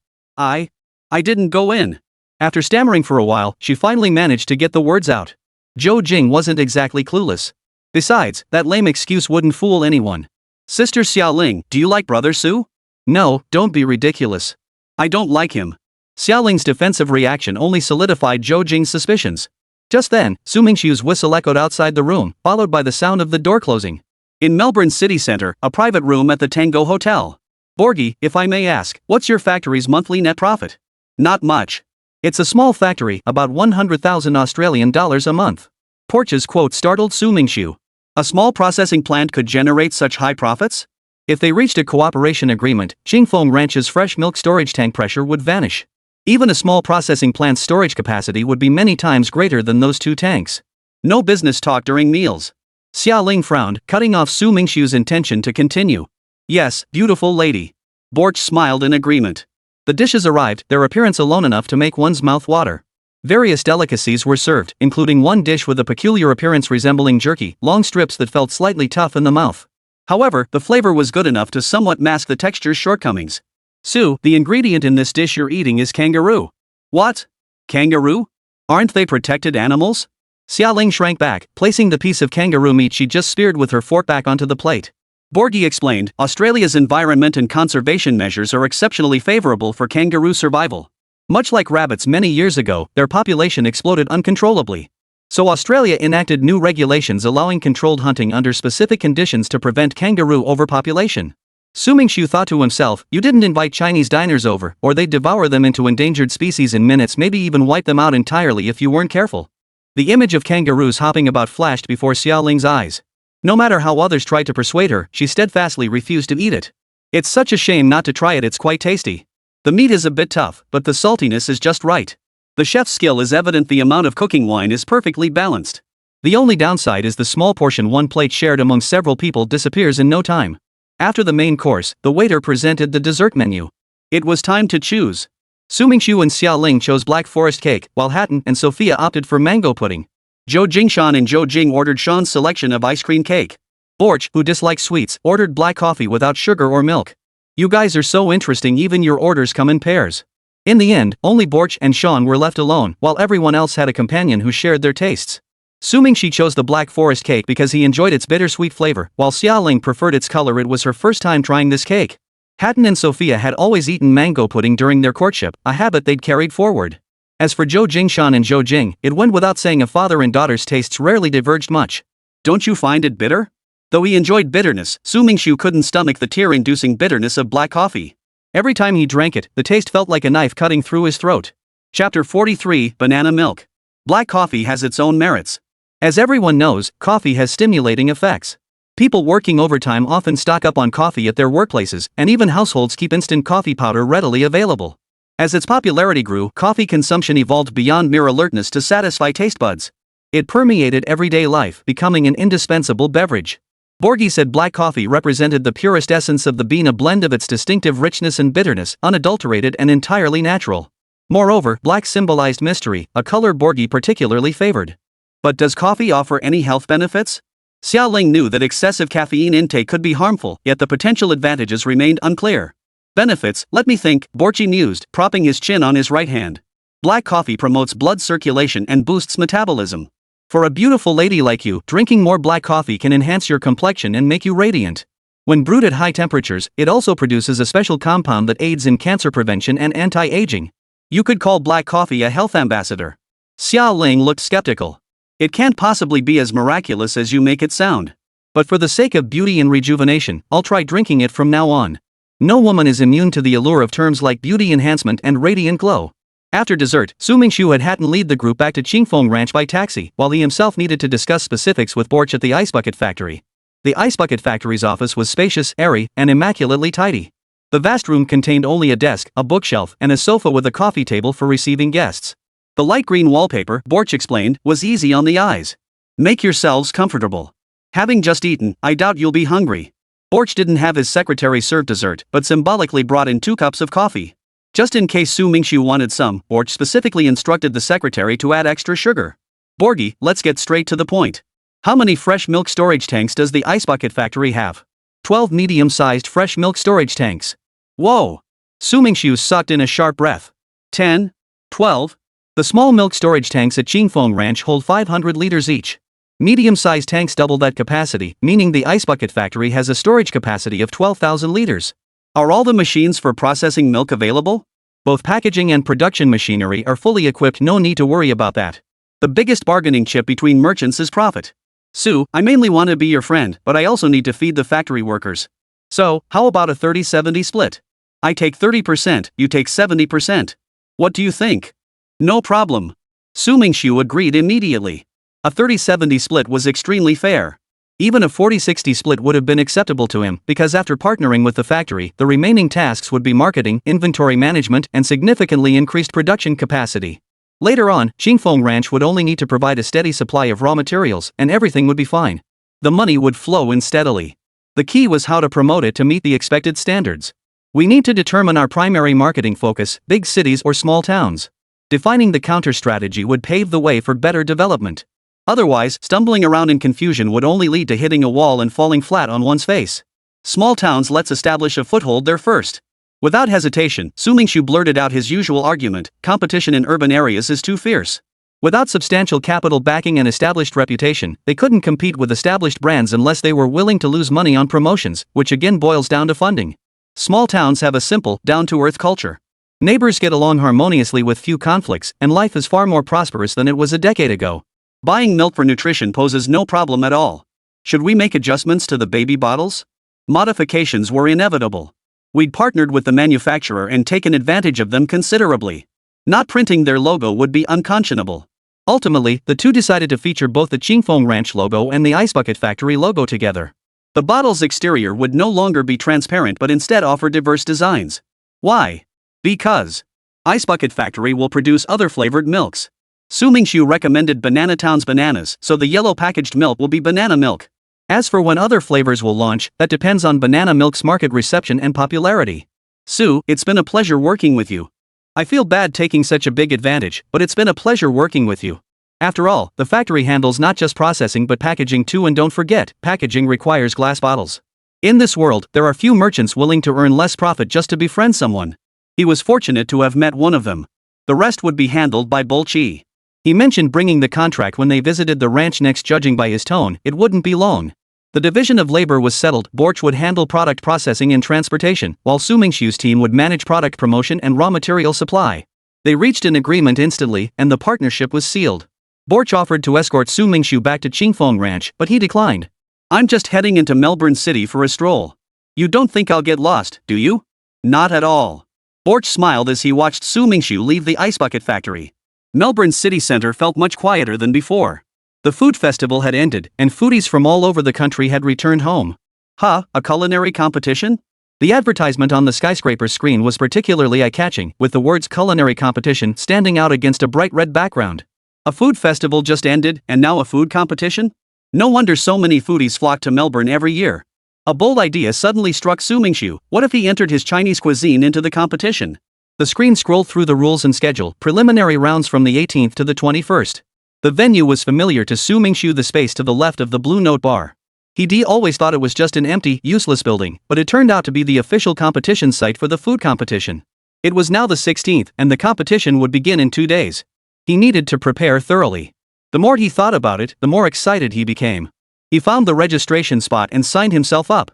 didn't go in. After stammering for a while, she finally managed to get the words out. Zhou Jing wasn't exactly clueless. Besides, that lame excuse wouldn't fool anyone. Sister Xia Ling, do you like brother Su? No, don't be ridiculous. I don't like him. Xia Ling's defensive reaction only solidified Zhou Jing's suspicions. Just then, Su Mingxu's whistle echoed outside the room, followed by the sound of the door closing. In Melbourne's city centre, a private room at the Tango Hotel. Borgie, if I may ask, what's your factory's monthly net profit? Not much. It's a small factory, about 100,000 Australian dollars a month. Borch's quote startled Su Mingxu. A small processing plant could generate such high profits? If they reached a cooperation agreement, Qingfeng Ranch's fresh milk storage tank pressure would vanish. Even a small processing plant's storage capacity would be many times greater than those two tanks. No business talk during meals. Xia Ling frowned, cutting off Su Mingxu's intention to continue. Yes, beautiful lady. Borch smiled in agreement. The dishes arrived, their appearance alone enough to make one's mouth water. Various delicacies were served, including one dish with a peculiar appearance resembling jerky, long strips that felt slightly tough in the mouth. However, the flavor was good enough to somewhat mask the texture's shortcomings. Su, the ingredient in this dish you're eating is kangaroo. What? Kangaroo? Aren't they protected animals? Xia Ling shrank back, placing the piece of kangaroo meat she just speared with her fork back onto the plate. Borgie explained, Australia's environment and conservation measures are exceptionally favorable for kangaroo survival. Much like rabbits many years ago, their population exploded uncontrollably. So Australia enacted new regulations allowing controlled hunting under specific conditions to prevent kangaroo overpopulation. Su Mingxu thought to himself, you didn't invite Chinese diners over, or they'd devour them into endangered species in minutes, maybe even wipe them out entirely if you weren't careful. The image of kangaroos hopping about flashed before Xiaoling's eyes. No matter how others tried to persuade her, she steadfastly refused to eat it. It's such a shame not to try it, it's quite tasty. The meat is a bit tough, but the saltiness is just right. The chef's skill is evident, the amount of cooking wine is perfectly balanced. The only downside is the small portion one plate shared among several people disappears in no time. After the main course, the waiter presented the dessert menu. It was time to choose. Su Mingxu and Xiaoling chose black forest cake, while Hatton and Sophia opted for mango pudding. Zhou Jingshan and Zhou Jing ordered Sean's selection of ice cream cake. Borch, who dislikes sweets, ordered black coffee without sugar or milk. You guys are so interesting, even your orders come in pairs. In the end, only Borch and Sean were left alone, while everyone else had a companion who shared their tastes. Su Mingxu chose the black forest cake because he enjoyed its bittersweet flavor, while Xiaoling preferred its color. It was her first time trying this cake. Hatton and Sophia had always eaten mango pudding during their courtship, a habit they'd carried forward. As for Zhou Jingshan and Zhou Jing, it went without saying a father and daughter's tastes rarely diverged much. Don't you find it bitter? Though he enjoyed bitterness, Su Mingxu couldn't stomach the tear-inducing bitterness of black coffee. Every time he drank it, the taste felt like a knife cutting through his throat. Chapter 43, Banana Milk. Black coffee has its own merits. As everyone knows, coffee has stimulating effects. People working overtime often stock up on coffee at their workplaces, and even households keep instant coffee powder readily available. As its popularity grew, coffee consumption evolved beyond mere alertness to satisfy taste buds. It permeated everyday life, becoming an indispensable beverage. Borghi said black coffee represented the purest essence of the bean, a blend of its distinctive richness and bitterness, unadulterated and entirely natural. Moreover, black symbolized mystery, a color Borghi particularly favored. But does coffee offer any health benefits? Xiaoling knew that excessive caffeine intake could be harmful, yet the potential advantages remained unclear. Benefits, let me think, Borchi mused, propping his chin on his right hand. Black coffee promotes blood circulation and boosts metabolism. For a beautiful lady like you, drinking more black coffee can enhance your complexion and make you radiant. When brewed at high temperatures, it also produces a special compound that aids in cancer prevention and anti-aging. You could call black coffee a health ambassador. Xiaoling looked skeptical. It can't possibly be as miraculous as you make it sound. But for the sake of beauty and rejuvenation, I'll try drinking it from now on. No woman is immune to the allure of terms like beauty enhancement and radiant glow. After dessert, Su Mingxu had Hatton lead the group back to Qingfeng Ranch by taxi, while he himself needed to discuss specifics with Borch at the Ice Bucket Factory. The Ice Bucket Factory's office was spacious, airy, and immaculately tidy. The vast room contained only a desk, a bookshelf, and a sofa with a coffee table for receiving guests. The light green wallpaper, Borch explained, was easy on the eyes. Make yourselves comfortable. Having just eaten, I doubt you'll be hungry. Borch didn't have his secretary serve dessert, but symbolically brought in 2 cups of coffee. Just in case Su Mingxu wanted some, Borch specifically instructed the secretary to add extra sugar. Borghi, let's get straight to the point. How many fresh milk storage tanks does the Ice Bucket Factory have? 12 medium-sized fresh milk storage tanks. Whoa! Su Mingxu sucked in a sharp breath. 10? 12? The small milk storage tanks at Qingfeng Ranch hold 500 liters each. Medium-sized tanks double that capacity, meaning the Ice Bucket Factory has a storage capacity of 12,000 liters. Are all the machines for processing milk available? Both packaging and production machinery are fully equipped, no need to worry about that. The biggest bargaining chip between merchants is profit. Su, I mainly want to be your friend, but I also need to feed the factory workers. So, how about a 30-70 split? I take 30%, you take 70%. What do you think? No problem. Su Mingxu agreed immediately. A 30-70 split was extremely fair. Even a 40-60 split would have been acceptable to him, because after partnering with the factory, the remaining tasks would be marketing, inventory management, and significantly increased production capacity. Later on, Qingfeng Ranch would only need to provide a steady supply of raw materials, and everything would be fine. The money would flow in steadily. The key was how to promote it to meet the expected standards. We need to determine our primary marketing focus, big cities or small towns. Defining the counter strategy would pave the way for better development. Otherwise, stumbling around in confusion would only lead to hitting a wall and falling flat on one's face. Small towns, let's establish a foothold there first. Without hesitation, Su Mingxu blurted out his usual argument: competition in urban areas is too fierce. Without substantial capital backing and established reputation, they couldn't compete with established brands unless they were willing to lose money on promotions, which again boils down to funding. Small towns have a simple, down-to-earth culture. Neighbors get along harmoniously with few conflicts, and life is far more prosperous than it was a decade ago. Buying milk for nutrition poses no problem at all. Should we make adjustments to the baby bottles? Modifications were inevitable. We'd partnered with the manufacturer and taken advantage of them considerably. Not printing their logo would be unconscionable. Ultimately, the two decided to feature both the Qingfeng Ranch logo and the Ice Bucket Factory logo together. The bottle's exterior would no longer be transparent but instead offer diverse designs. Why? Because Ice Bucket Factory will produce other flavored milks. Su Mingxu recommended Banana Town's bananas, so the yellow packaged milk will be banana milk. As for when other flavors will launch, that depends on banana milk's market reception and popularity. Su, it's been a pleasure working with you. I feel bad taking such a big advantage, but it's been a pleasure working with you. After all, the factory handles not just processing but packaging too, and don't forget, packaging requires glass bottles. In this world, there are few merchants willing to earn less profit just to befriend someone. He was fortunate to have met one of them. The rest would be handled by Bolchi. He mentioned bringing the contract when they visited the ranch next. Judging by his tone, it wouldn't be long. The division of labor was settled. Borch would handle product processing and transportation, while Su Mingxu's team would manage product promotion and raw material supply. They reached an agreement instantly, and the partnership was sealed. Borch offered to escort Su Mingxu back to Qingfeng Ranch, but he declined. I'm just heading into Melbourne City for a stroll. You don't think I'll get lost, do you? Not at all. Borch smiled as he watched Su Mingxu leave the Ice Bucket Factory. Melbourne city centre felt much quieter than before. The food festival had ended, and foodies from all over the country had returned home. A culinary competition? The advertisement on the skyscraper screen was particularly eye-catching, with the words culinary competition standing out against a bright red background. A food festival just ended, and now a food competition? No wonder so many foodies flock to Melbourne every year. A bold idea suddenly struck Su Mingxu. What if he entered his Chinese cuisine into the competition? The screen scrolled through the rules and schedule. Preliminary rounds from the 18th to the 21st. The venue was familiar to Su Mingxu, the space to the left of the Blue Note bar. He always thought it was just an empty, useless building, but it turned out to be the official competition site for the food competition. It was now the 16th, and the competition would begin in 2 days. He needed to prepare thoroughly. The more he thought about it, the more excited he became. He found the registration spot and signed himself up.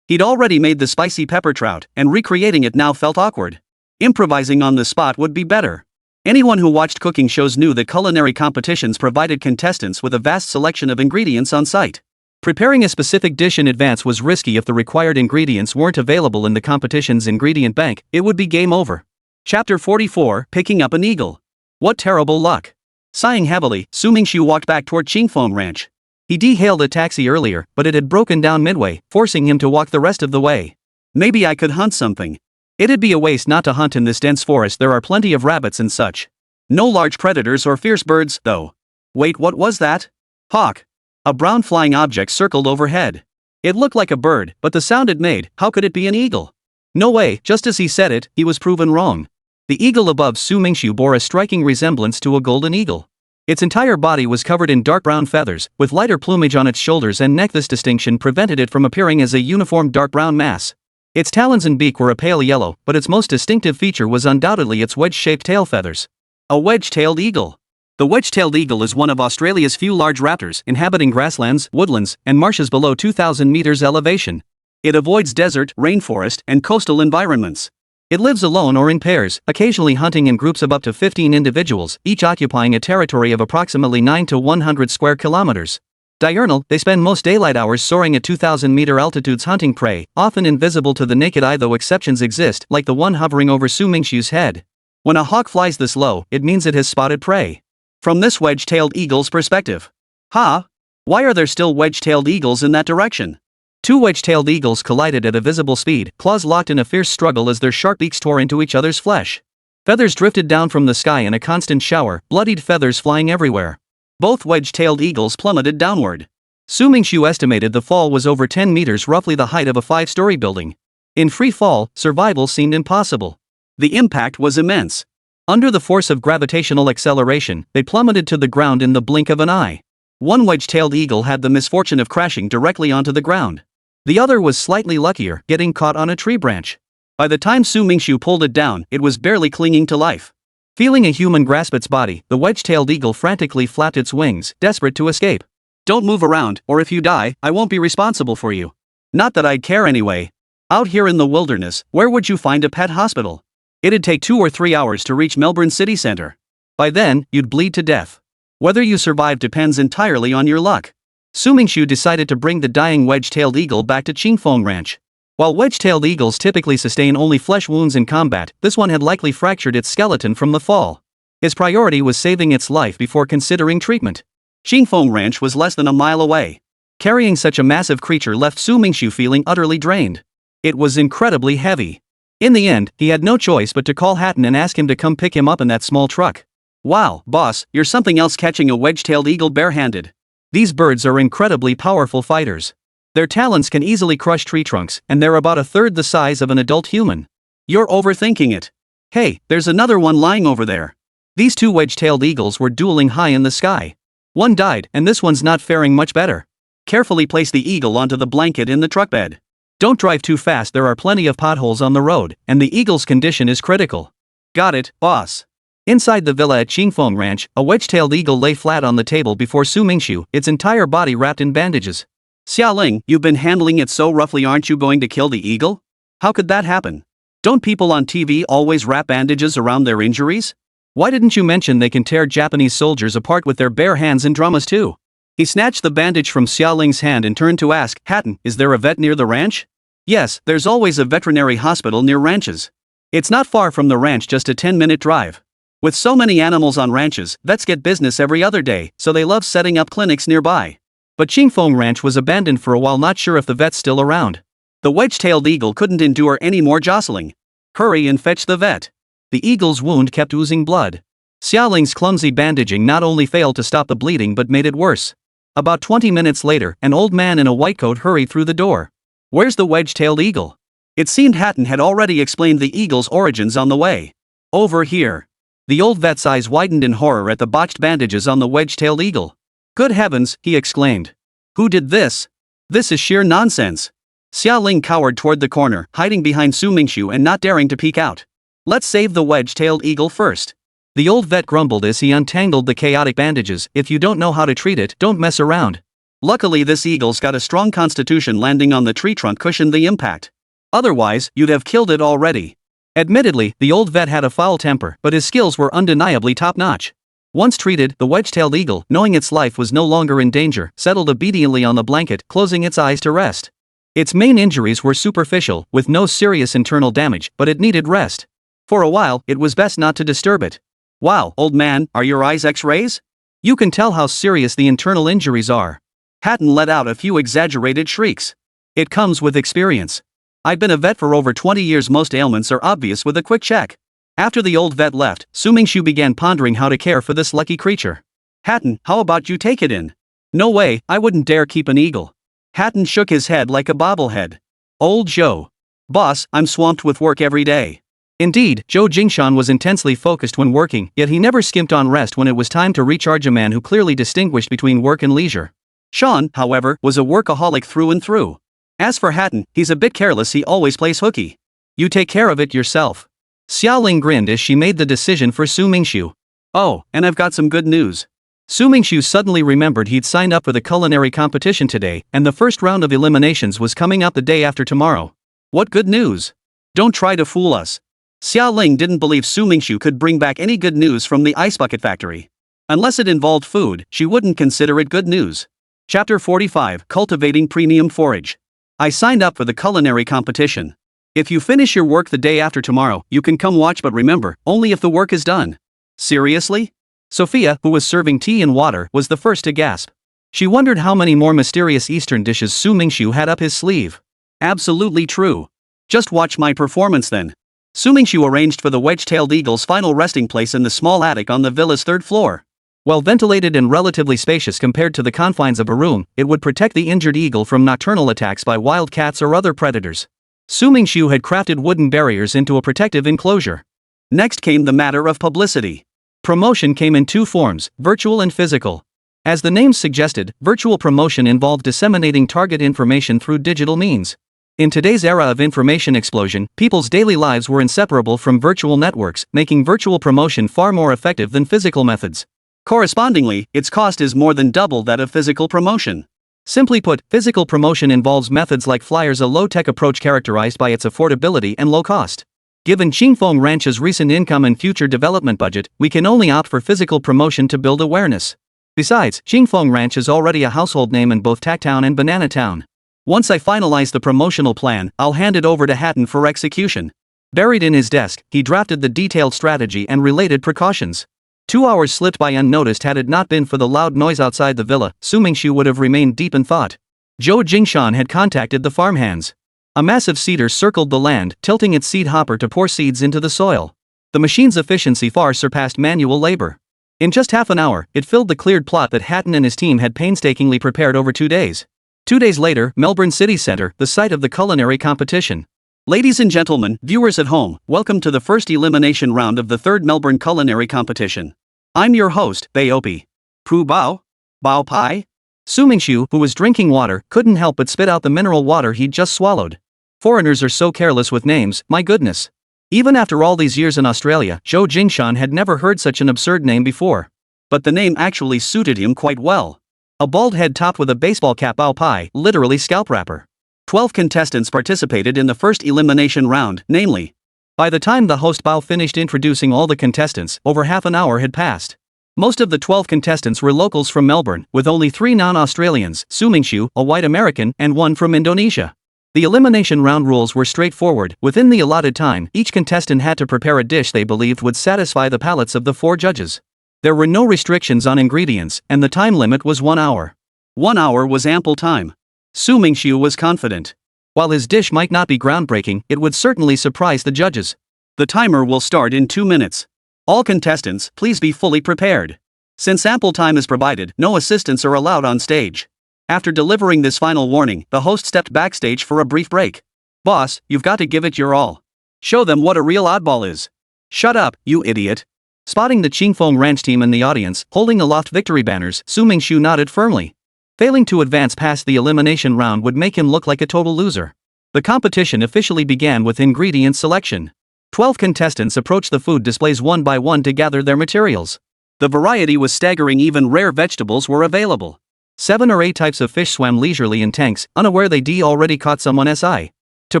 He'd already made the spicy pepper trout, and recreating it now felt awkward. Improvising on the spot would be better. Anyone who watched cooking shows knew that culinary competitions provided contestants with a vast selection of ingredients on site. Preparing a specific dish in advance was risky. If the required ingredients weren't available in the competition's ingredient bank, it would be game over. Chapter 44, Picking Up an Eagle. What terrible luck. Sighing heavily, Su Mingxu walked back toward Qingfeng Ranch. He hailed a taxi earlier, but it had broken down midway, forcing him to walk the rest of the way. Maybe I could hunt something. It'd be a waste not to hunt in this dense forest. There are plenty of rabbits and such. No large predators or fierce birds, though. Wait, what was that? Hawk. A brown flying object circled overhead. It looked like a bird, but the sound it made, how could it be an eagle? No way. Just as he said it, he was proven wrong. The eagle above Su Mingxu bore a striking resemblance to a golden eagle. Its entire body was covered in dark brown feathers, with lighter plumage on its shoulders and neck. This distinction prevented it from appearing as a uniform dark brown mass. Its talons and beak were a pale yellow, but its most distinctive feature was undoubtedly its wedge-shaped tail feathers. A wedge-tailed eagle. The wedge-tailed eagle is one of Australia's few large raptors, inhabiting grasslands, woodlands, and marshes below 2,000 meters elevation. It avoids desert, rainforest, and coastal environments. It lives alone or in pairs, occasionally hunting in groups of up to 15 individuals, each occupying a territory of approximately 9 to 100 square kilometers. Diurnal, they spend most daylight hours soaring at 2,000-meter altitudes hunting prey, often invisible to the naked eye, though exceptions exist, like the one hovering over Su Mingxu's head. When a hawk flies this low, it means it has spotted prey. From this wedge-tailed eagle's perspective. Why are there still wedge-tailed eagles in that direction? Two wedge-tailed eagles collided at a visible speed, claws locked in a fierce struggle as their sharp beaks tore into each other's flesh. Feathers drifted down from the sky in a constant shower, bloodied feathers flying everywhere. Both wedge-tailed eagles plummeted downward. Su Mingxu estimated the fall was over 10 meters, roughly the height of a 5-story building. In free fall, survival seemed impossible. The impact was immense. Under the force of gravitational acceleration, they plummeted to the ground in the blink of an eye. One wedge-tailed eagle had the misfortune of crashing directly onto the ground. The other was slightly luckier, getting caught on a tree branch. By the time Su Mingxu pulled it down, it was barely clinging to life. Feeling a human grasp its body, the wedge-tailed eagle frantically flapped its wings, desperate to escape. Don't move around, or if you die, I won't be responsible for you. Not that I'd care anyway. Out here in the wilderness, where would you find a pet hospital? It'd take 2 or 3 hours to reach Melbourne city centre. By then, you'd bleed to death. Whether you survive depends entirely on your luck. Su Mingxu decided to bring the dying wedge-tailed eagle back to Qingfeng Ranch. While wedge-tailed eagles typically sustain only flesh wounds in combat, this one had likely fractured its skeleton from the fall. His priority was saving its life before considering treatment. Qingfeng Ranch was less than a mile away. Carrying such a massive creature left Su Mingxu feeling utterly drained. It was incredibly heavy. In the end, he had no choice but to call Hatton and ask him to come pick him up in that small truck. Wow, boss, you're something else catching a wedge-tailed eagle barehanded. These birds are incredibly powerful fighters. Their talons can easily crush tree trunks, and they're about a third the size of an adult human. You're overthinking it. Hey, there's another one lying over there. These two wedge-tailed eagles were dueling high in the sky. One died, and this one's not faring much better. Carefully place the eagle onto the blanket in the truck bed. Don't drive too fast, there are plenty of potholes on the road, and the eagle's condition is critical. Got it, boss. Inside the villa at Qingfeng Ranch, a wedge-tailed eagle lay flat on the table before Su Mingxu, its entire body wrapped in bandages. Xiaoling, you've been handling it so roughly, aren't you going to kill the eagle? How could that happen? Don't people on TV always wrap bandages around their injuries? Why didn't you mention they can tear Japanese soldiers apart with their bare hands in dramas too? He snatched the bandage from Xiaoling's hand and turned to ask, Hatton, is there a vet near the ranch? Yes, there's always a veterinary hospital near ranches. It's not far from the ranch, just a 10-minute drive. With so many animals on ranches, vets get business every other day, so they love setting up clinics nearby. But Qingfeng Ranch was abandoned for a while, not sure if the vet's still around. The wedge-tailed eagle couldn't endure any more jostling. Hurry and fetch the vet. The eagle's wound kept oozing blood. Xiaoling's clumsy bandaging not only failed to stop the bleeding but made it worse. About 20 minutes later, an old man in a white coat hurried through the door. Where's the wedge-tailed eagle? It seemed Hatton had already explained the eagle's origins on the way. Over here. The old vet's eyes widened in horror at the botched bandages on the wedge-tailed eagle. Good heavens, he exclaimed. Who did this? This is sheer nonsense. Xiaoling cowered toward the corner, hiding behind Su Mingxu and not daring to peek out. Let's save the wedge-tailed eagle first. The old vet grumbled as he untangled the chaotic bandages. If you don't know how to treat it, don't mess around. Luckily this eagle's got a strong constitution, landing on the tree trunk cushioned the impact. Otherwise, you'd have killed it already. Admittedly, the old vet had a foul temper, but his skills were undeniably top-notch. Once treated, the wedge-tailed eagle, knowing its life was no longer in danger, settled obediently on the blanket, closing its eyes to rest. Its main injuries were superficial, with no serious internal damage, but it needed rest. For a while, it was best not to disturb it. Wow, old man, are your eyes X-rays? You can tell how serious the internal injuries are. Hatton let out a few exaggerated shrieks. It comes with experience. I've been a vet for over 20 years, most ailments are obvious with a quick check. After the old vet left, Su Mingxu began pondering how to care for this lucky creature. Hatton, how about you take it in? No way, I wouldn't dare keep an eagle. Hatton shook his head like a bobblehead. Old Zhou. Boss, I'm swamped with work every day. Indeed, Zhou Jingshan was intensely focused when working, yet he never skimped on rest when it was time to recharge, a man who clearly distinguished between work and leisure. Sean, however, was a workaholic through and through. As for Hatton, he's a bit careless, he always plays hooky. You take care of it yourself. Xiaoling grinned as she made the decision for Su Mingxu. Oh, and I've got some good news. Su Mingxu suddenly remembered he'd signed up for the culinary competition today, and the first round of eliminations was coming up the day after tomorrow. What good news? Don't try to fool us. Xiaoling didn't believe Su Mingxu could bring back any good news from the ice bucket factory. Unless it involved food, she wouldn't consider it good news. Chapter 45, Cultivating Premium Forage. I signed up for the culinary competition. If you finish your work the day after tomorrow, you can come watch, but remember, only if the work is done. Seriously? Sophia, who was serving tea and water, was the first to gasp. She wondered how many more mysterious Eastern dishes Su Mingxu had up his sleeve. Absolutely true. Just watch my performance then. Su Mingxu arranged for the wedge-tailed eagle's final resting place in the small attic on the villa's third floor. Well ventilated and relatively spacious compared to the confines of a room, it would protect the injured eagle from nocturnal attacks by wild cats or other predators. Su Mingxu had crafted wooden barriers into a protective enclosure. Next came the matter of publicity. Promotion came in two forms, virtual and physical. As the name suggested, virtual promotion involved disseminating target information through digital means. In today's era of information explosion, people's daily lives were inseparable from virtual networks, making virtual promotion far more effective than physical methods. Correspondingly, its cost is more than double that of physical promotion. Simply put, physical promotion involves methods like flyers, a low-tech approach characterized by its affordability and low cost. Given Qingfeng Ranch's recent income and future development budget, we can only opt for physical promotion to build awareness. Besides, Jingfeng Ranch is already a household name in both Tactown and Banana Town. Once I finalize the promotional plan, I'll hand it over to Hatton for execution. Buried in his desk, he drafted the detailed strategy and related precautions. 2 hours slipped by unnoticed. Had it not been for the loud noise outside the villa, Su Mingxu would have remained deep in thought. Zhou Jingshan had contacted the farmhands. A massive seeder circled the land, tilting its seed hopper to pour seeds into the soil. The machine's efficiency far surpassed manual labor. In just half an hour, it filled the cleared plot that Hatton and his team had painstakingly prepared over 2 days. 2 days later, Melbourne City Centre, the site of the culinary competition. Ladies and gentlemen, viewers at home, welcome to the first elimination round of the 3rd Melbourne Culinary Competition. I'm your host, Baopi. Pru Bao? Bao Pai? Su Mingxu, who was drinking water, couldn't help but spit out the mineral water he'd just swallowed. Foreigners are so careless with names, my goodness. Even after all these years in Australia, Zhou Jingshan had never heard such an absurd name before. But the name actually suited him quite well. A bald head topped with a baseball cap, Bao Pai, literally scalp wrapper. 12 contestants participated in the first elimination round, namely. By the time the host Bao finished introducing all the contestants, over half an hour had passed. Most of the 12 contestants were locals from Melbourne, with only 3 non-Australians, Su Mingxu, a white American, and 1 from Indonesia. The elimination round rules were straightforward. Within the allotted time, each contestant had to prepare a dish they believed would satisfy the palates of the 4 judges. There were no restrictions on ingredients, and the time limit was 1 hour. 1 hour was ample time. Su Mingxu was confident. While his dish might not be groundbreaking, it would certainly surprise the judges. The timer will start in 2 minutes. All contestants, please be fully prepared. Since ample time is provided, no assistants are allowed on stage. After delivering this final warning, the host stepped backstage for a brief break. Boss, you've got to give it your all. Show them what a real oddball is. Shut up, you idiot. Spotting the Jingfeng Ranch team in the audience, holding aloft victory banners, Su Mingxu nodded firmly. Failing to advance past the elimination round would make him look like a total loser. The competition officially began with ingredient selection. 12 contestants approached the food displays one by one to gather their materials. The variety was staggering, even rare vegetables were available. 7 or 8 types of fish swam leisurely in tanks, unaware they'd already caught someone's eye. To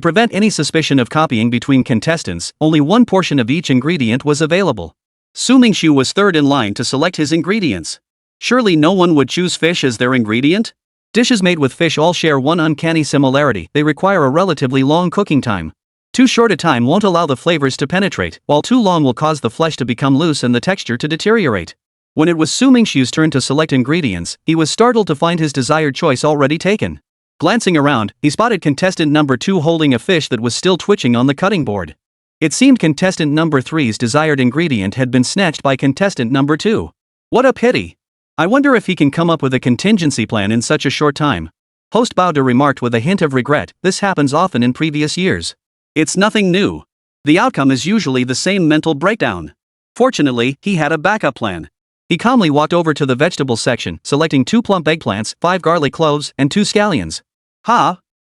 prevent any suspicion of copying between contestants, only 1 portion of each ingredient was available. Su Mingxu was 3rd in line to select his ingredients. Surely no one would choose fish as their ingredient? Dishes made with fish all share one uncanny similarity: they require a relatively long cooking time. Too short a time won't allow the flavors to penetrate, while too long will cause the flesh to become loose and the texture to deteriorate. When it was Su Mingxu's turn to select ingredients, he was startled to find his desired choice already taken. Glancing around, he spotted contestant number 2 holding a fish that was still twitching on the cutting board. It seemed contestant number 3's desired ingredient had been snatched by contestant number 2. What a pity! I wonder if he can come up with a contingency plan in such a short time. Host Bauda remarked with a hint of regret. This happens often in previous years. It's nothing new. The outcome is usually the same mental breakdown. Fortunately, he had a backup plan. He calmly walked over to the vegetable section, selecting 2 plump eggplants, 5 garlic cloves, and 2 scallions.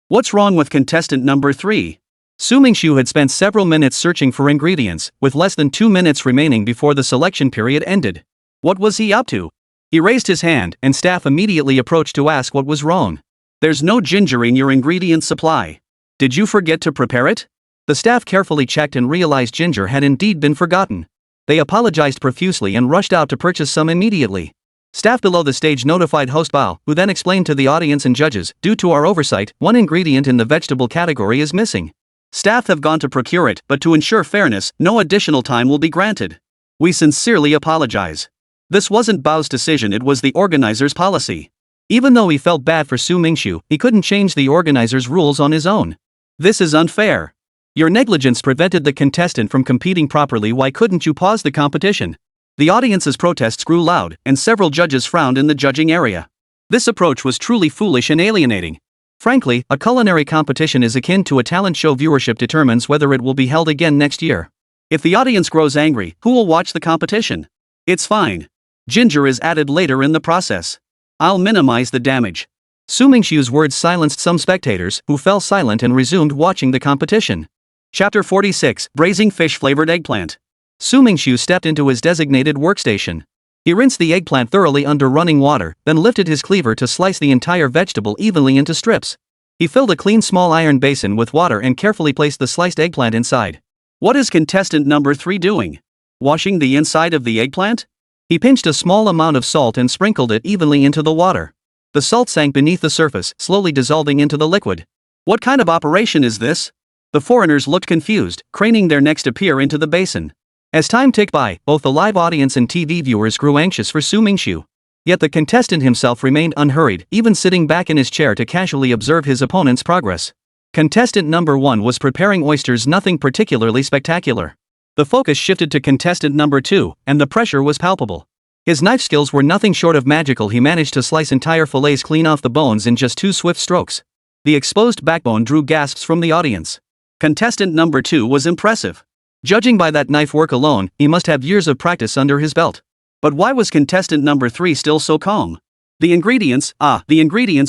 What's wrong with contestant number 3? Su Mingxu had spent several minutes searching for ingredients, with less than 2 minutes remaining before the selection period ended. What was he up to? He raised his hand, and staff immediately approached to ask what was wrong. There's no ginger in your ingredient supply. Did you forget to prepare it? The staff carefully checked and realized ginger had indeed been forgotten. They apologized profusely and rushed out to purchase some immediately. Staff below the stage notified host Bao, who then explained to the audience and judges, due to our oversight, 1 ingredient in the vegetable category is missing. Staff have gone to procure it, but to ensure fairness, no additional time will be granted. We sincerely apologize. This wasn't Bao's decision, it was the organizer's policy. Even though he felt bad for Su Mingxu, he couldn't change the organizer's rules on his own. This is unfair. Your negligence prevented the contestant from competing properly. Why couldn't you pause the competition? The audience's protests grew loud, and several judges frowned in the judging area. This approach was truly foolish and alienating. Frankly, a culinary competition is akin to a talent show. Viewership determines whether it will be held again next year. If the audience grows angry, who will watch the competition? It's fine. Ginger is added later in the process. I'll minimize the damage. Su Mingxu's words silenced some spectators, who fell silent and resumed watching the competition. Chapter 46, Braising Fish-Flavored Eggplant. Su Mingxu stepped into his designated workstation. He rinsed the eggplant thoroughly under running water, then lifted his cleaver to slice the entire vegetable evenly into strips. He filled a clean small iron basin with water and carefully placed the sliced eggplant inside. What is contestant number 3 doing? Washing the inside of the eggplant? He pinched a small amount of salt and sprinkled it evenly into the water. The salt sank beneath the surface, slowly dissolving into the liquid. What kind of operation is this? The foreigners looked confused, craning their necks to peer into the basin. As time ticked by, both the live audience and TV viewers grew anxious for Su Mingxu. Yet the contestant himself remained unhurried, even sitting back in his chair to casually observe his opponent's progress. Contestant number 1 was preparing oysters, nothing particularly spectacular. The focus shifted to contestant number 2, and the pressure was palpable. His knife skills were nothing short of magical. He managed to slice entire fillets clean off the bones in just 2 swift strokes. The exposed backbone drew gasps from the audience. Contestant number 2 was impressive. Judging by that knife work alone, he must have years of practice under his belt. But why was contestant number 3 still so calm? The ingredients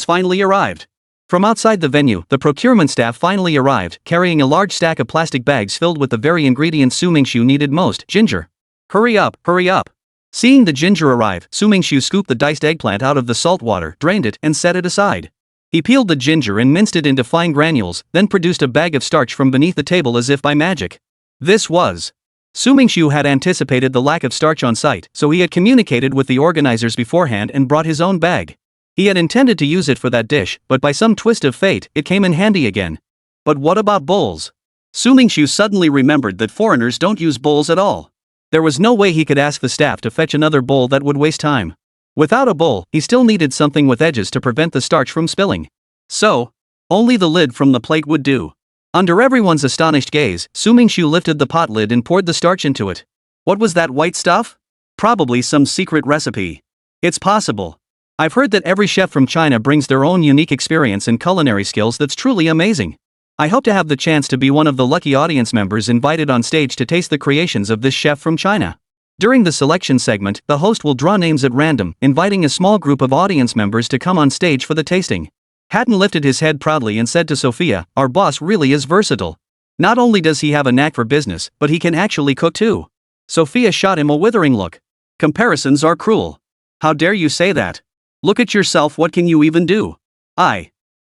finally arrived. From outside the venue, the procurement staff finally arrived, carrying a large stack of plastic bags filled with the very ingredients Su Mingxu needed most: ginger. Hurry up, hurry up. Seeing the ginger arrive, Su Mingxu scooped the diced eggplant out of the salt water, drained it, and set it aside. He peeled the ginger and minced it into fine granules, then produced a bag of starch from beneath the table as if by magic. Su Mingxu had anticipated the lack of starch on site, so he had communicated with the organizers beforehand and brought his own bag. He had intended to use it for that dish, but by some twist of fate, it came in handy again. But what about bowls? Su Mingxu suddenly remembered that foreigners don't use bowls at all. There was no way he could ask the staff to fetch another bowl, that would waste time. Without a bowl, he still needed something with edges to prevent the starch from spilling. So, only the lid from the plate would do. Under everyone's astonished gaze, Su Mingxu lifted the pot lid and poured the starch into it. What was that white stuff? Probably some secret recipe. It's possible. I've heard that every chef from China brings their own unique experience and culinary skills that's truly amazing. I hope to have the chance to be one of the lucky audience members invited on stage to taste the creations of this chef from China. During the selection segment, the host will draw names at random, inviting a small group of audience members to come on stage for the tasting. Hatton lifted his head proudly and said to Sophia, "Our boss really is versatile. Not only does he have a knack for business, but he can actually cook too." Sophia shot him a withering look. "Comparisons are cruel. How dare you say that? Look at yourself, what can you even do?"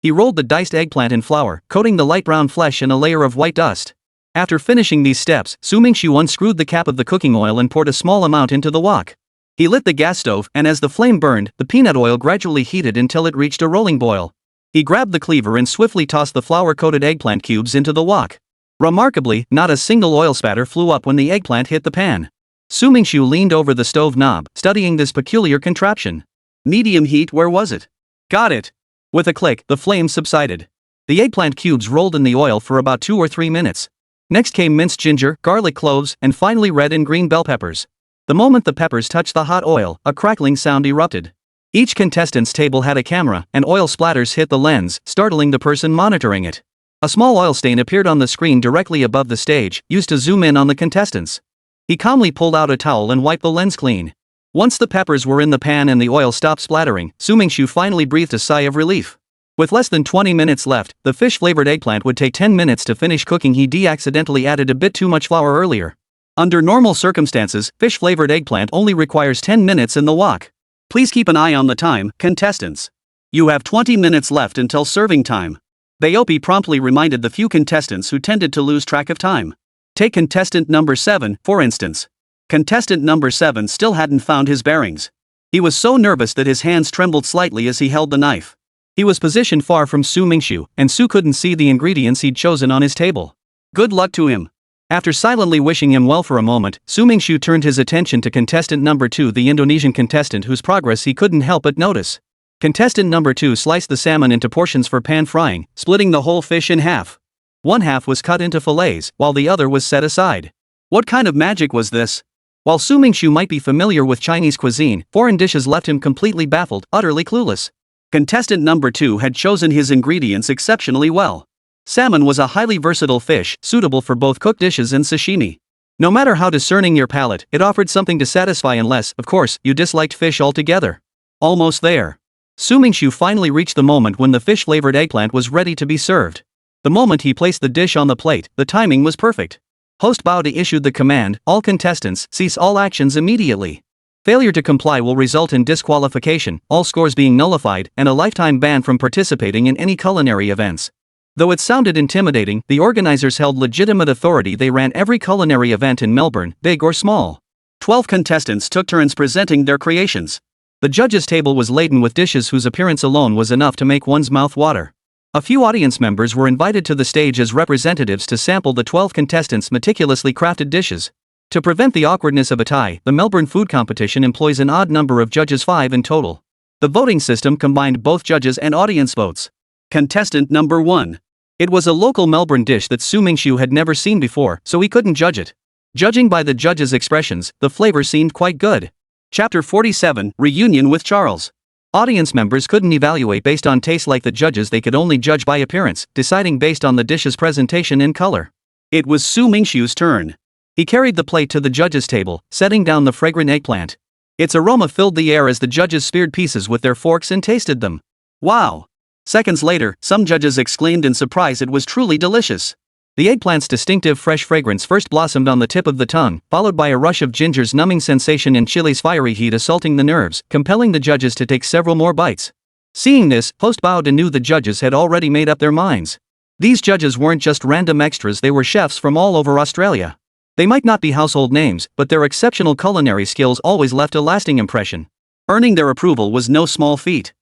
He rolled the diced eggplant in flour, coating the light brown flesh in a layer of white dust. After finishing these steps, Su Mingxu unscrewed the cap of the cooking oil and poured a small amount into the wok. He lit the gas stove, and as the flame burned, the peanut oil gradually heated until it reached a rolling boil. He grabbed the cleaver and swiftly tossed the flour-coated eggplant cubes into the wok. Remarkably, not a single oil spatter flew up when the eggplant hit the pan. Su Mingxu leaned over the stove knob, studying this peculiar contraption. Medium heat, where was it? Got it. With a click, the flames subsided. The eggplant cubes rolled in the oil for about 2 or 3 minutes. Next came minced ginger, garlic cloves, and finally red and green bell peppers. The moment the peppers touched the hot oil, a crackling sound erupted. Each contestant's table had a camera, and oil splatters hit the lens, startling the person monitoring it. A small oil stain appeared on the screen directly above the stage, used to zoom in on the contestants. He calmly pulled out a towel and wiped the lens clean. Once the peppers were in the pan and the oil stopped splattering, Su Mingxu finally breathed a sigh of relief. With less than 20 minutes left, the fish-flavored eggplant would take 10 minutes to finish cooking. He accidentally added a bit too much flour earlier. Under normal circumstances, fish-flavored eggplant only requires 10 minutes in the wok. Please keep an eye on the time, contestants. You have 20 minutes left until serving time. Baopi promptly reminded the few contestants who tended to lose track of time. Take contestant number 7, for instance. Contestant number 7 still hadn't found his bearings. He was so nervous that his hands trembled slightly as he held the knife. He was positioned far from Su Mingxu, and Su couldn't see the ingredients he'd chosen on his table. Good luck to him. After silently wishing him well for a moment, Su Mingxu turned his attention to contestant number 2, the Indonesian contestant whose progress he couldn't help but notice. Contestant number 2 sliced the salmon into portions for pan frying, splitting the whole fish in half. One half was cut into fillets, while the other was set aside. What kind of magic was this? While Su Mingxu might be familiar with Chinese cuisine, foreign dishes left him completely baffled, utterly clueless. Contestant number 2 had chosen his ingredients exceptionally well. Salmon was a highly versatile fish, suitable for both cooked dishes and sashimi. No matter how discerning your palate, it offered something to satisfy unless, of course, you disliked fish altogether. Almost there. Su Mingxu finally reached the moment when the fish-flavored eggplant was ready to be served. The moment he placed the dish on the plate, the timing was perfect. Host Baopi issued the command, "All contestants, cease all actions immediately." Failure to comply will result in disqualification, all scores being nullified, and a lifetime ban from participating in any culinary events. Though it sounded intimidating, the organizers held legitimate authority. They ran every culinary event in Melbourne, big or small. 12 contestants took turns presenting their creations. The judges' table was laden with dishes whose appearance alone was enough to make one's mouth water. A few audience members were invited to the stage as representatives to sample the 12 contestants' meticulously crafted dishes. To prevent the awkwardness of a tie, the Melbourne food competition employs an odd number of judges, 5 in total. The voting system combined both judges and audience votes. Contestant number 1. It was a local Melbourne dish that Mingxu had never seen before, so he couldn't judge it. Judging by the judges' expressions, the flavor seemed quite good. Chapter 47, Reunion with Charles. Audience members couldn't evaluate based on taste like the judges, they could only judge by appearance, deciding based on the dish's presentation and color. It was Mingxu's turn. He carried the plate to the judges' table, setting down the fragrant eggplant. Its aroma filled the air as the judges speared pieces with their forks and tasted them. Wow! Seconds later, some judges exclaimed in surprise it was truly delicious. The eggplant's distinctive fresh fragrance first blossomed on the tip of the tongue, followed by a rush of ginger's numbing sensation and chili's fiery heat assaulting the nerves, compelling the judges to take several more bites. Seeing this, host bowed and knew the judges had already made up their minds. These judges weren't just random extras, they were chefs from all over Australia. They might not be household names, but their exceptional culinary skills always left a lasting impression. Earning their approval was no small feat.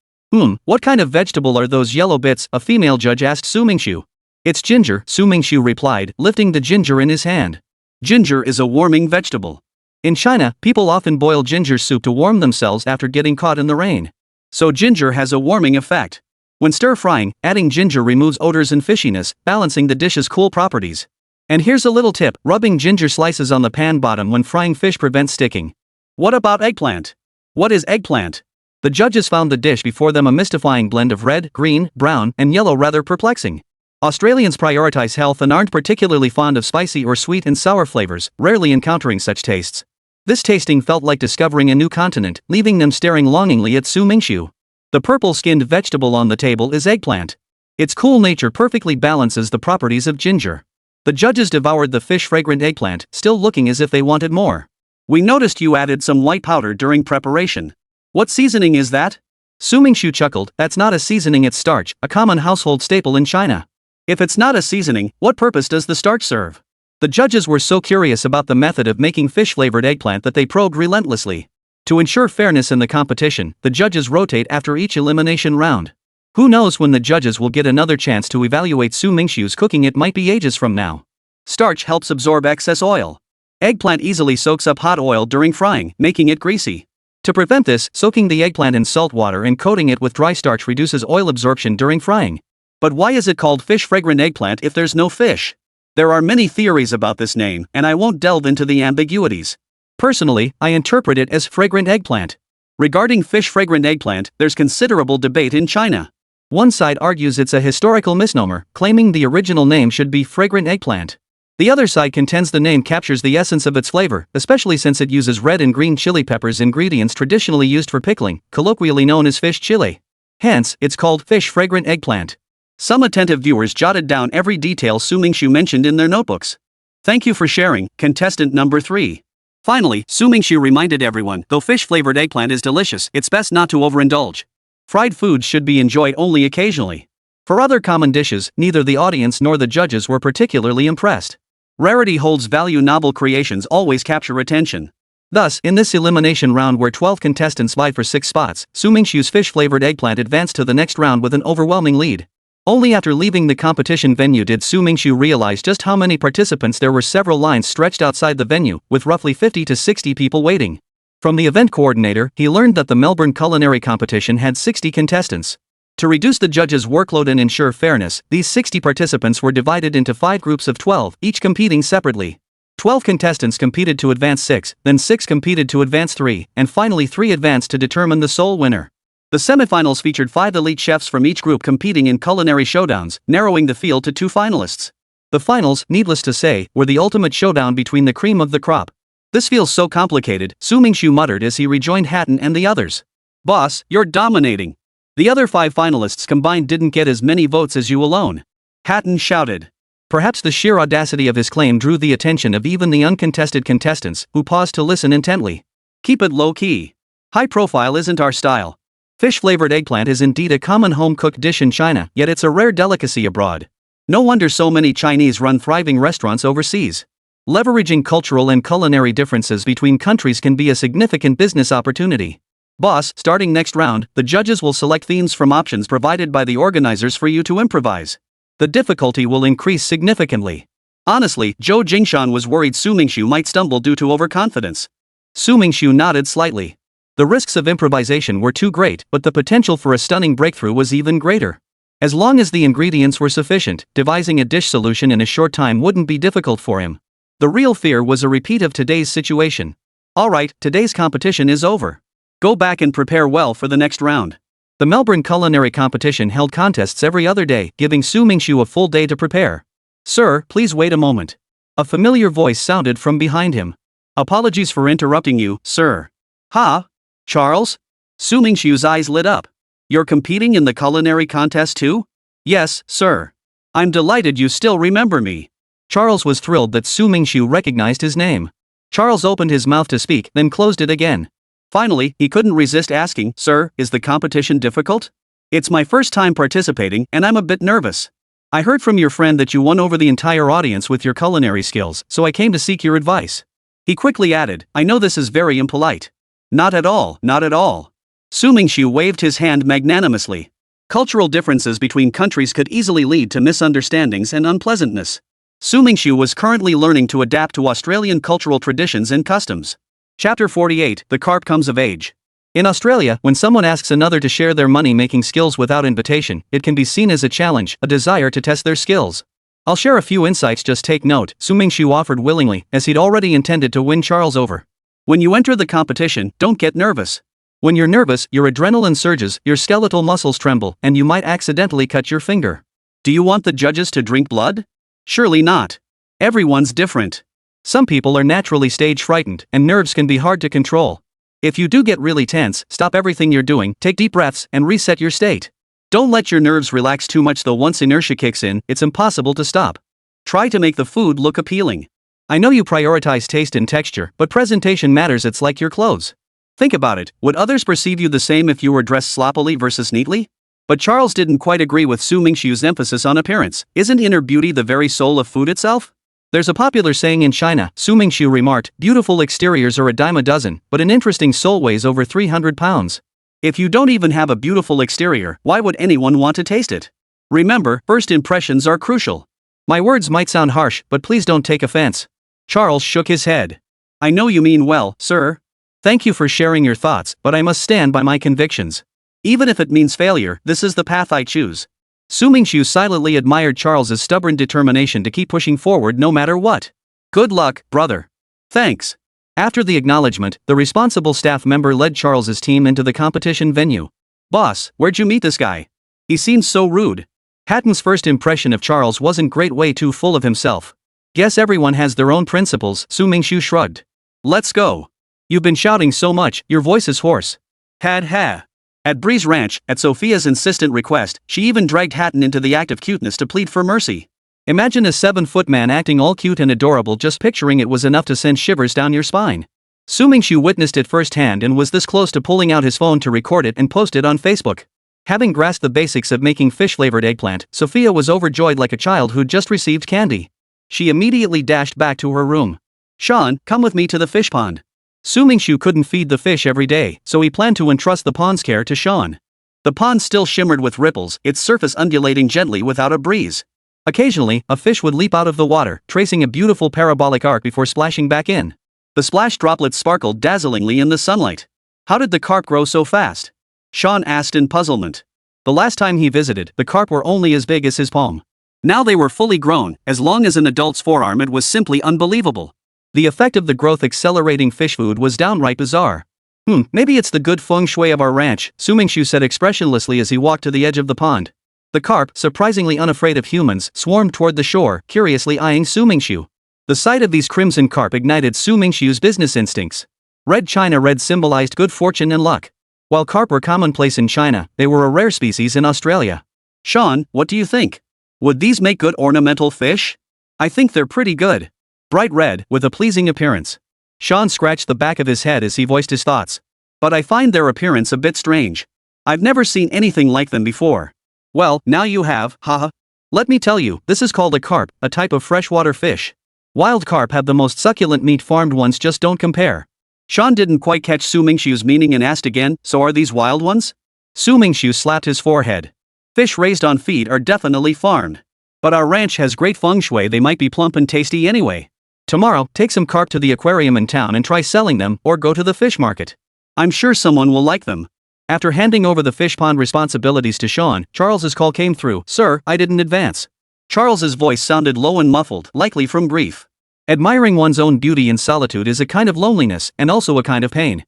What kind of vegetable are those yellow bits? A female judge asked Mingxu. It's ginger, Mingxu replied, lifting the ginger in his hand. Ginger is a warming vegetable. In China, people often boil ginger soup to warm themselves after getting caught in the rain. So ginger has a warming effect. When stir-frying, adding ginger removes odors and fishiness, balancing the dish's cool properties. And here's a little tip, rubbing ginger slices on the pan bottom when frying fish prevents sticking. What about eggplant? What is eggplant? The judges found the dish before them a mystifying blend of red, green, brown, and yellow, rather perplexing. Australians prioritize health and aren't particularly fond of spicy or sweet and sour flavors, rarely encountering such tastes. This tasting felt like discovering a new continent, leaving them staring longingly at Mingxu. The purple-skinned vegetable on the table is eggplant. Its cool nature perfectly balances the properties of ginger. The judges devoured the fish-fragrant eggplant, still looking as if they wanted more. We noticed you added some white powder during preparation. What seasoning is that? Mingxu chuckled. That's not a seasoning, it's starch, a common household staple in China. If it's not a seasoning, what purpose does the starch serve? The judges were so curious about the method of making fish-flavored eggplant that they probed relentlessly. To ensure fairness in the competition, the judges rotate after each elimination round. Who knows when the judges will get another chance to evaluate Mingxu's cooking, it might be ages from now. Starch helps absorb excess oil. Eggplant easily soaks up hot oil during frying, making it greasy. To prevent this, soaking the eggplant in salt water and coating it with dry starch reduces oil absorption during frying. But why is it called fish-fragrant eggplant if there's no fish? There are many theories about this name, and I won't delve into the ambiguities. Personally, I interpret it as fragrant eggplant. Regarding fish-fragrant eggplant, there's considerable debate in China. One side argues it's a historical misnomer, claiming the original name should be fragrant eggplant. The other side contends the name captures the essence of its flavor, especially since it uses red and green chili peppers, ingredients traditionally used for pickling, colloquially known as fish chili. Hence, it's called fish-fragrant eggplant. Some attentive viewers jotted down every detail Mingxu mentioned in their notebooks. Thank you for sharing, contestant number 3. Finally, Mingxu reminded everyone, though fish-flavored eggplant is delicious, it's best not to overindulge. Fried foods should be enjoyed only occasionally. For other common dishes, neither the audience nor the judges were particularly impressed. Rarity holds value, novel creations always capture attention. Thus, in this elimination round where 12 contestants vied for 6 spots, Mingxu's fish-flavored eggplant advanced to the next round with an overwhelming lead. Only after leaving the competition venue did Mingxu realize just how many participants there were. Several lines stretched outside the venue, with roughly 50 to 60 people waiting. From the event coordinator, he learned that the Melbourne culinary competition had 60 contestants. To reduce the judges' workload and ensure fairness, these 60 participants were divided into 5 groups of 12, each competing separately. 12 contestants competed to advance 6, then 6 competed to advance 3, and finally 3 advanced to determine the sole winner. The semifinals featured 5 elite chefs from each group competing in culinary showdowns, narrowing the field to 2 finalists. The finals, needless to say, were the ultimate showdown between the cream of the crop. This feels so complicated, Mingxu muttered as he rejoined Hatton and the others. Boss, you're dominating. The other 5 finalists combined didn't get as many votes as you alone. Hatton shouted. Perhaps the sheer audacity of his claim drew the attention of even the uncontested contestants, who paused to listen intently. Keep it low-key. High profile isn't our style. Fish-flavored eggplant is indeed a common home-cooked dish in China, yet it's a rare delicacy abroad. No wonder so many Chinese run thriving restaurants overseas. Leveraging cultural and culinary differences between countries can be a significant business opportunity. Boss, starting next round, the judges will select themes from options provided by the organizers for you to improvise. The difficulty will increase significantly. Honestly, Zhou Jingshan was worried Su Mingxu might stumble due to overconfidence. Su Mingxu nodded slightly. The risks of improvisation were too great, but the potential for a stunning breakthrough was even greater. As long as the ingredients were sufficient, devising a dish solution in a short time wouldn't be difficult for him. The real fear was a repeat of today's situation. Alright, today's competition is over. Go back and prepare well for the next round. The Melbourne Culinary Competition held contests every other day, giving Su Mingxu a full day to prepare. Sir, please wait a moment. A familiar voice sounded from behind him. Apologies for interrupting you, sir. Ha? Charles? Su Mingxu's eyes lit up. You're competing in the culinary contest too? Yes, sir. I'm delighted you still remember me. Charles was thrilled that Su Mingxu recognized his name. Charles opened his mouth to speak, then closed it again. Finally, he couldn't resist asking, Sir, is the competition difficult? It's my first time participating, and I'm a bit nervous. I heard from your friend that you won over the entire audience with your culinary skills, so I came to seek your advice. He quickly added, I know this is very impolite. Not at all, not at all. Su Mingxu waved his hand magnanimously. Cultural differences between countries could easily lead to misunderstandings and unpleasantness. Su Mingxu was currently learning to adapt to Australian cultural traditions and customs. Chapter 48, The Carp Comes of Age. In Australia, when someone asks another to share their money-making skills without invitation, it can be seen as a challenge, a desire to test their skills. I'll share a few insights, just take note, Su Mingxu offered willingly, as he'd already intended to win Charles over. When you enter the competition, don't get nervous. When you're nervous, your adrenaline surges, your skeletal muscles tremble, and you might accidentally cut your finger. Do you want the judges to drink blood? Surely not. Everyone's different. Some people are naturally stage frightened, and nerves can be hard to control. If you do get really tense, stop everything you're doing, take deep breaths, and reset your state. Don't let your nerves relax too much, though once inertia kicks in, it's impossible to stop. Try to make the food look appealing. I know you prioritize taste and texture, but presentation matters. It's like your clothes. Think about it, would others perceive you the same if you were dressed sloppily versus neatly? But Charles didn't quite agree with Su Mingxu's emphasis on appearance. Isn't inner beauty the very soul of food itself? There's a popular saying in China, Su Mingxu remarked, beautiful exteriors are a dime a dozen, but an interesting soul weighs over 300 pounds. If you don't even have a beautiful exterior, why would anyone want to taste it? Remember, first impressions are crucial. My words might sound harsh, but please don't take offense. Charles shook his head. I know you mean well, sir. Thank you for sharing your thoughts, but I must stand by my convictions. Even if it means failure, this is the path I choose. Su Mingxu silently admired Charles's stubborn determination to keep pushing forward no matter what. Good luck, brother. Thanks. After the acknowledgement, the responsible staff member led Charles's team into the competition venue. Boss, where'd you meet this guy? He seems so rude. Hatton's first impression of Charles wasn't great, way too full of himself. Guess everyone has their own principles, Su Mingxu shrugged. Let's go. You've been shouting so much, your voice is hoarse. Had ha. At Breeze Ranch, at Sophia's insistent request, she even dragged Hatton into the act of cuteness to plead for mercy. Imagine a 7-foot man acting all cute and adorable. Just picturing it was enough to send shivers down your spine. Su Mingxu witnessed it firsthand and was this close to pulling out his phone to record it and post it on Facebook. Having grasped the basics of making fish-flavored eggplant, Sophia was overjoyed like a child who'd just received candy. She immediately dashed back to her room. Sean, come with me to the fish pond. Su Mingxu couldn't feed the fish every day, so he planned to entrust the pond's care to Sean. The pond still shimmered with ripples, its surface undulating gently without a breeze. Occasionally, a fish would leap out of the water, tracing a beautiful parabolic arc before splashing back in. The splash droplets sparkled dazzlingly in the sunlight. How did the carp grow so fast? Sean asked in puzzlement. The last time he visited, the carp were only as big as his palm. Now they were fully grown, as long as an adult's forearm. It was simply unbelievable. The effect of the growth-accelerating fish food was downright bizarre. Maybe it's the good feng shui of our ranch, Su Mingxu said expressionlessly as he walked to the edge of the pond. The carp, surprisingly unafraid of humans, swarmed toward the shore, curiously eyeing Su Mingxu. The sight of these crimson carp ignited Su Mingxu's business instincts. Red China red symbolized good fortune and luck. While carp were commonplace in China, they were a rare species in Australia. Sean, what do you think? Would these make good ornamental fish? I think they're pretty good. Bright red, with a pleasing appearance. Sean scratched the back of his head as he voiced his thoughts. But I find their appearance a bit strange. I've never seen anything like them before. Well, now you have, haha. Let me tell you, this is called a carp, a type of freshwater fish. Wild carp have the most succulent meat, farmed ones just don't compare. Sean didn't quite catch Su Mingxu's meaning and asked again, so are these wild ones? Su Mingxu slapped his forehead. Fish raised on feed are definitely farmed. But our ranch has great feng shui, they might be plump and tasty anyway. Tomorrow, take some carp to the aquarium in town and try selling them, or go to the fish market. I'm sure someone will like them. After handing over the fish pond responsibilities to Sean, Charles's call came through. Sir, I didn't advance. Charles's voice sounded low and muffled, likely from grief. Admiring one's own beauty in solitude is a kind of loneliness, and also a kind of pain.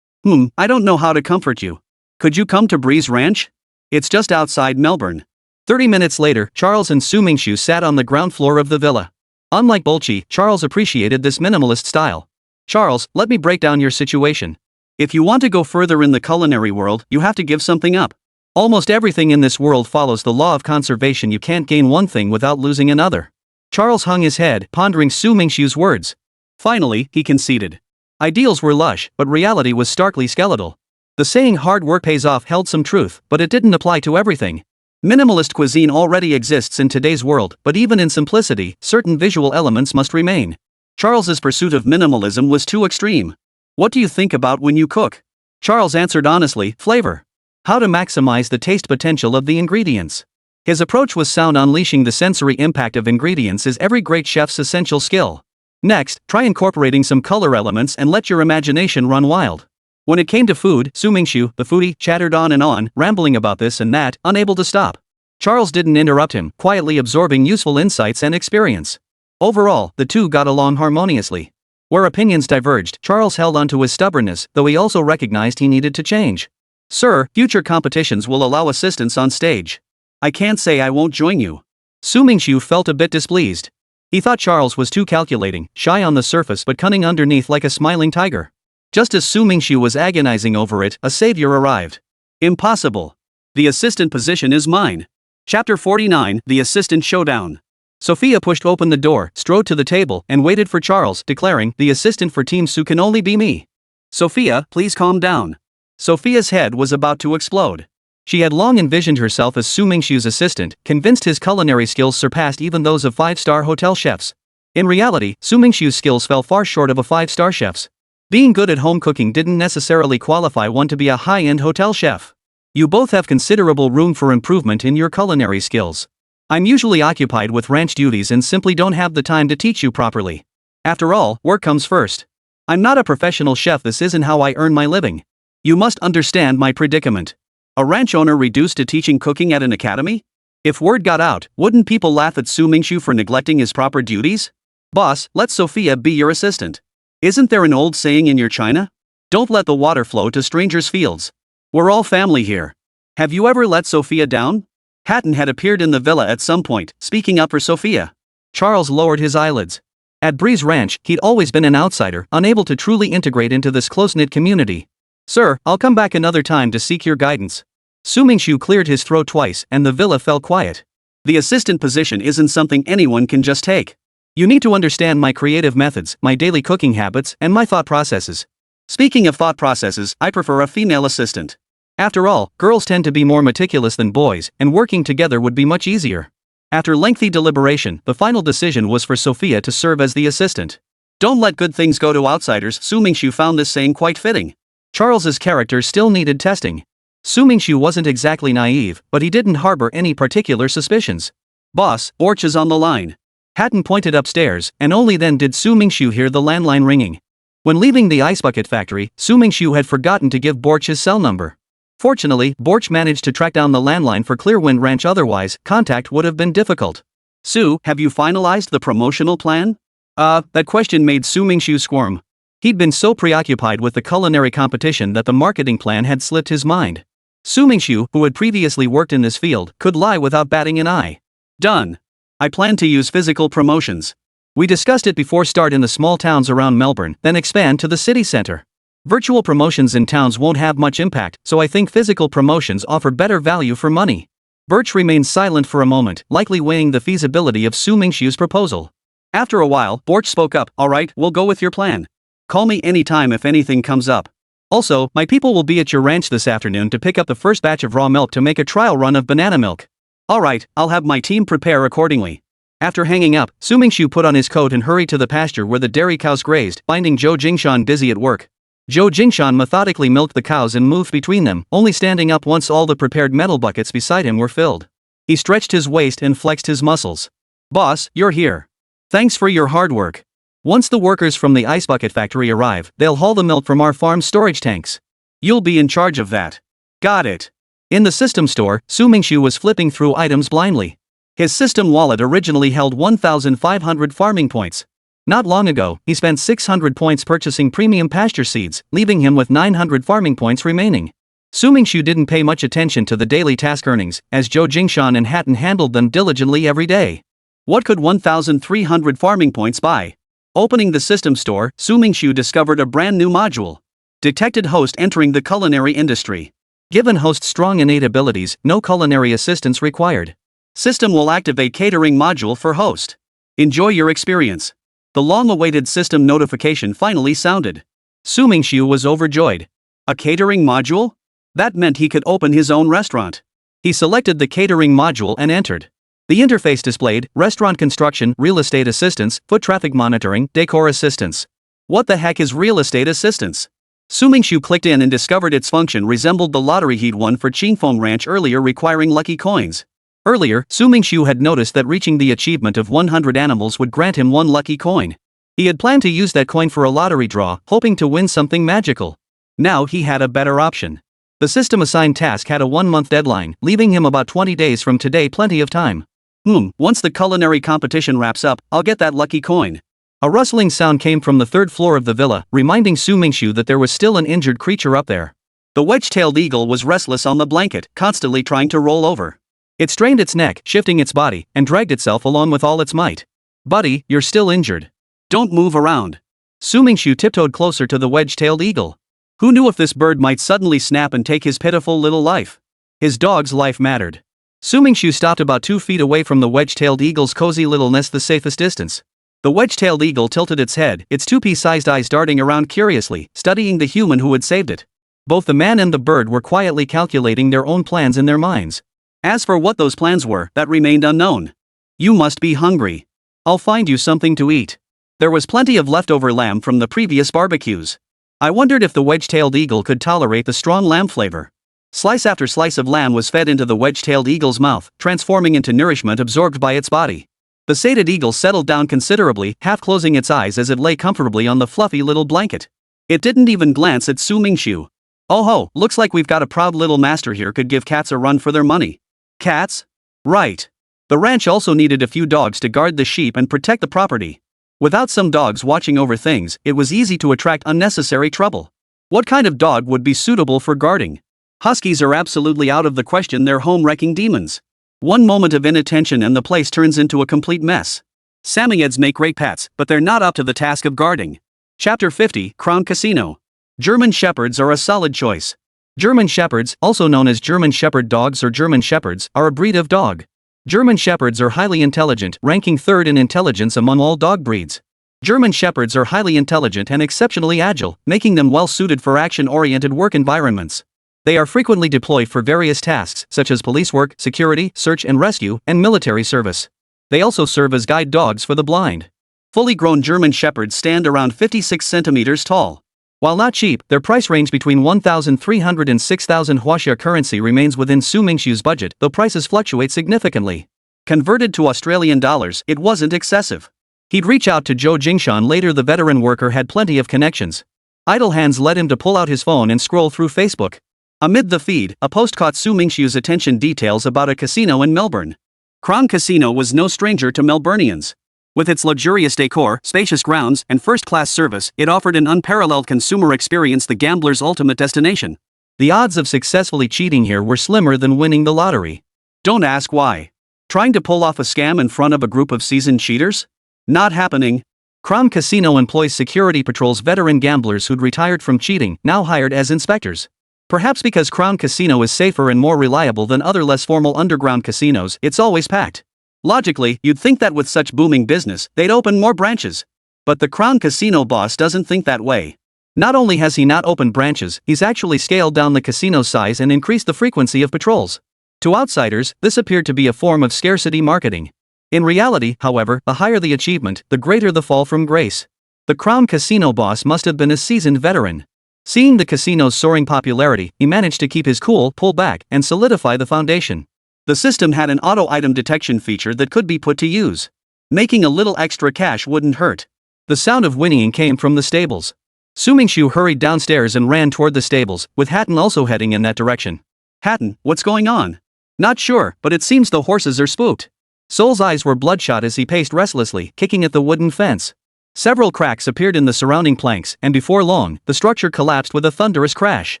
I don't know how to comfort you. Could you come to Breeze Ranch? It's just outside Melbourne. 30 minutes later, Charles and Su Mingxu sat on the ground floor of the villa. Unlike Bolchi, Charles appreciated this minimalist style. Charles, let me break down your situation. If you want to go further in the culinary world, you have to give something up. Almost everything in this world follows the law of conservation. You can't gain one thing without losing another. Charles hung his head, pondering Su Mingxu's words. Finally, he conceded. Ideals were lush, but reality was starkly skeletal. The saying hard work pays off held some truth, but it didn't apply to everything. Minimalist cuisine already exists in today's world, but even in simplicity, certain visual elements must remain. Charles's pursuit of minimalism was too extreme. What do you think about when you cook? Charles answered honestly, flavor. How to maximize the taste potential of the ingredients. His approach was sound. Unleashing the sensory impact of ingredients is every great chef's essential skill. Next, try incorporating some color elements and let your imagination run wild. When it came to food, Su Mingxu, the foodie, chattered on, rambling about this and that, unable to stop. Charles didn't interrupt him, quietly absorbing useful insights and experience. Overall, the two got along harmoniously. Where opinions diverged, Charles held on to his stubbornness, though he also recognized he needed to change. Sir, future competitions will allow assistance on stage. I can't say I won't join you. Su Mingxu felt a bit displeased. He thought Charles was too calculating, shy on the surface but cunning underneath like a smiling tiger. Just as Su Mingxu was agonizing over it, a savior arrived. Impossible. The assistant position is mine. Chapter 49, The Assistant Showdown. Sophia pushed open the door, strode to the table, and waited for Charles, declaring, the assistant for Team Su can only be me. Sophia, please calm down. Sophia's head was about to explode. She had long envisioned herself as Su Mingxu's assistant, convinced his culinary skills surpassed even those of 5-star hotel chefs. In reality, Su Mingxu's skills fell far short of a 5-star chef's. Being good at home cooking didn't necessarily qualify one to be a high-end hotel chef. You both have considerable room for improvement in your culinary skills. I'm usually occupied with ranch duties and simply don't have the time to teach you properly. After all, work comes first. I'm not a professional chef, this isn't how I earn my living. You must understand my predicament. A ranch owner reduced to teaching cooking at an academy? If word got out, wouldn't people laugh at Su Mingxu for neglecting his proper duties? Boss, let Sophia be your assistant. Isn't there an old saying in your China? Don't let the water flow to strangers' fields. We're all family here. Have you ever let Sophia down? Hatton had appeared in the villa at some point, speaking up for Sophia. Charles lowered his eyelids. At Breeze Ranch, he'd always been an outsider, unable to truly integrate into this close-knit community. Sir, I'll come back another time to seek your guidance. Su Mingxu cleared his throat twice, and the villa fell quiet. The assistant position isn't something anyone can just take. You need to understand my creative methods, my daily cooking habits, and my thought processes. Speaking of thought processes, I prefer a female assistant. After all, girls tend to be more meticulous than boys, and working together would be much easier. After lengthy deliberation, the final decision was for Sophia to serve as the assistant. Don't let good things go to outsiders. Su Mingxu found this saying quite fitting. Charles's character still needed testing. Su Mingxu wasn't exactly naive, but he didn't harbor any particular suspicions. Boss, Borch is on the line. Hatton pointed upstairs, and only then did Su Mingxu hear the landline ringing. When leaving the ice bucket factory, Su Mingxu had forgotten to give Borch his cell number. Fortunately, Borch managed to track down the landline for Clearwind Ranch, otherwise, contact would have been difficult. Su, have you finalized the promotional plan? That question made Su Mingxu squirm. He'd been so preoccupied with the culinary competition that the marketing plan had slipped his mind. Su Mingxu, who had previously worked in this field, could lie without batting an eye. Done. I plan to use physical promotions. We discussed it before. Start in the small towns around Melbourne, then expand to the city center. Virtual promotions in towns won't have much impact, so I think physical promotions offer better value for money. Birch remained silent for a moment, likely weighing the feasibility of Su Mingxu's proposal. After a while, Borch spoke up. All right, we'll go with your plan. Call me anytime if anything comes up. Also, my people will be at your ranch this afternoon to pick up the first batch of raw milk to make a trial run of banana milk. All right, I'll have my team prepare accordingly. After hanging up, Su Mingxu put on his coat and hurried to the pasture where the dairy cows grazed, finding Zhou Jingshan busy at work. Zhou Jingshan methodically milked the cows and moved between them, only standing up once all the prepared metal buckets beside him were filled. He stretched his waist and flexed his muscles. "Boss, you're here. Thanks for your hard work. Once the workers from the ice bucket factory arrive, they'll haul the milk from our farm's storage tanks. You'll be in charge of that." "Got it." In the system store, Su Mingxu was flipping through items blindly. His system wallet originally held 1,500 farming points. Not long ago, he spent 600 points purchasing premium pasture seeds, leaving him with 900 farming points remaining. Su Mingxu didn't pay much attention to the daily task earnings, as Zhou Jingshan and Hatton handled them diligently every day. What could 1,300 farming points buy? Opening the system store, Su Mingxu discovered a brand new module. Detected host entering the culinary industry. Given host strong innate abilities, no culinary assistance required. System will activate catering module for host. Enjoy your experience. The long-awaited system notification finally sounded. Su Mingxu was overjoyed. A catering module? That meant he could open his own restaurant. He selected the catering module and entered. The interface displayed restaurant construction, real estate assistance, foot traffic monitoring, decor assistance. What the heck is real estate assistance? Su Mingxu clicked in and discovered its function resembled the lottery he'd won for Qingfeng Ranch earlier, requiring lucky coins. Earlier, Su Mingxu had noticed that reaching the achievement of 100 animals would grant him 1 lucky coin. He had planned to use that coin for a lottery draw, hoping to win something magical. Now he had a better option. The system-assigned task had a 1-month deadline, leaving him about 20 days from today, plenty of time. Once the culinary competition wraps up, I'll get that lucky coin. A rustling sound came from the 3rd floor of the villa, reminding Su Mingxu that there was still an injured creature up there. The wedge-tailed eagle was restless on the blanket, constantly trying to roll over. It strained its neck, shifting its body, and dragged itself along with all its might. "Buddy, you're still injured. Don't move around." Su Mingxu tiptoed closer to the wedge-tailed eagle. Who knew if this bird might suddenly snap and take his pitiful little life? His dog's life mattered. Su Mingxu stopped about 2 feet away from the wedge-tailed eagle's cozy little nest, the safest distance. The wedge-tailed eagle tilted its head, its 2 pea-sized eyes darting around curiously, studying the human who had saved it. Both the man and the bird were quietly calculating their own plans in their minds. As for what those plans were, that remained unknown. "You must be hungry. I'll find you something to eat." There was plenty of leftover lamb from the previous barbecues. I wondered if the wedge-tailed eagle could tolerate the strong lamb flavor. Slice after slice of lamb was fed into the wedge-tailed eagle's mouth, transforming into nourishment absorbed by its body. The sated eagle settled down considerably, half closing its eyes as it lay comfortably on the fluffy little blanket. It didn't even glance at Su Mingxu. "Oh ho, looks like we've got a proud little master here, could give cats a run for their money." Cats? Right. The ranch also needed a few dogs to guard the sheep and protect the property. Without some dogs watching over things, it was easy to attract unnecessary trouble. What kind of dog would be suitable for guarding? Huskies are absolutely out of the question, they're home-wrecking demons. One moment of inattention and the place turns into a complete mess. Samoyeds make great pets, but they're not up to the task of guarding. Chapter 50, Crown Casino. German Shepherds are a solid choice. German Shepherds, also known as German Shepherd dogs or German Shepherds, are a breed of dog. German Shepherds are highly intelligent, ranking 3rd in intelligence among all dog breeds. German Shepherds are highly intelligent and exceptionally agile, making them well-suited for action-oriented work environments. They are frequently deployed for various tasks, such as police work, security, search and rescue, and military service. They also serve as guide dogs for the blind. Fully grown German Shepherds stand around 56 centimeters tall. While not cheap, their price range between 1,300 and 6,000 Huaxia currency remains within Su Mingxu's budget, though prices fluctuate significantly. Converted to Australian dollars, it wasn't excessive. He'd reach out to Zhou Jingshan later. The veteran worker had plenty of connections. Idle hands led him to pull out his phone and scroll through Facebook. Amid the feed, a post caught Su Mingxu's attention: details about a casino in Melbourne. Crown Casino was no stranger to Melburnians. With its luxurious decor, spacious grounds, and first-class service, it offered an unparalleled consumer experience, the gambler's ultimate destination. The odds of successfully cheating here were slimmer than winning the lottery. Don't ask why. Trying to pull off a scam in front of a group of seasoned cheaters? Not happening. Crown Casino employs security patrols, veteran gamblers who'd retired from cheating, now hired as inspectors. Perhaps because Crown Casino is safer and more reliable than other less formal underground casinos, it's always packed. Logically, you'd think that with such booming business, they'd open more branches. But the Crown Casino boss doesn't think that way. Not only has he not opened branches, he's actually scaled down the casino's size and increased the frequency of patrols. To outsiders, this appeared to be a form of scarcity marketing. In reality, however, the higher the achievement, the greater the fall from grace. The Crown Casino boss must have been a seasoned veteran. Seeing the casino's soaring popularity, he managed to keep his cool, pull back, and solidify the foundation. The system had an auto-item detection feature that could be put to use. Making a little extra cash wouldn't hurt. The sound of whinnying came from the stables. Su Mingxu hurried downstairs and ran toward the stables, with Hatton also heading in that direction. Hatton, what's going on? Not sure, but it seems the horses are spooked. Sol's eyes were bloodshot as he paced restlessly, kicking at the wooden fence. Several cracks appeared in the surrounding planks, and before long, the structure collapsed with a thunderous crash.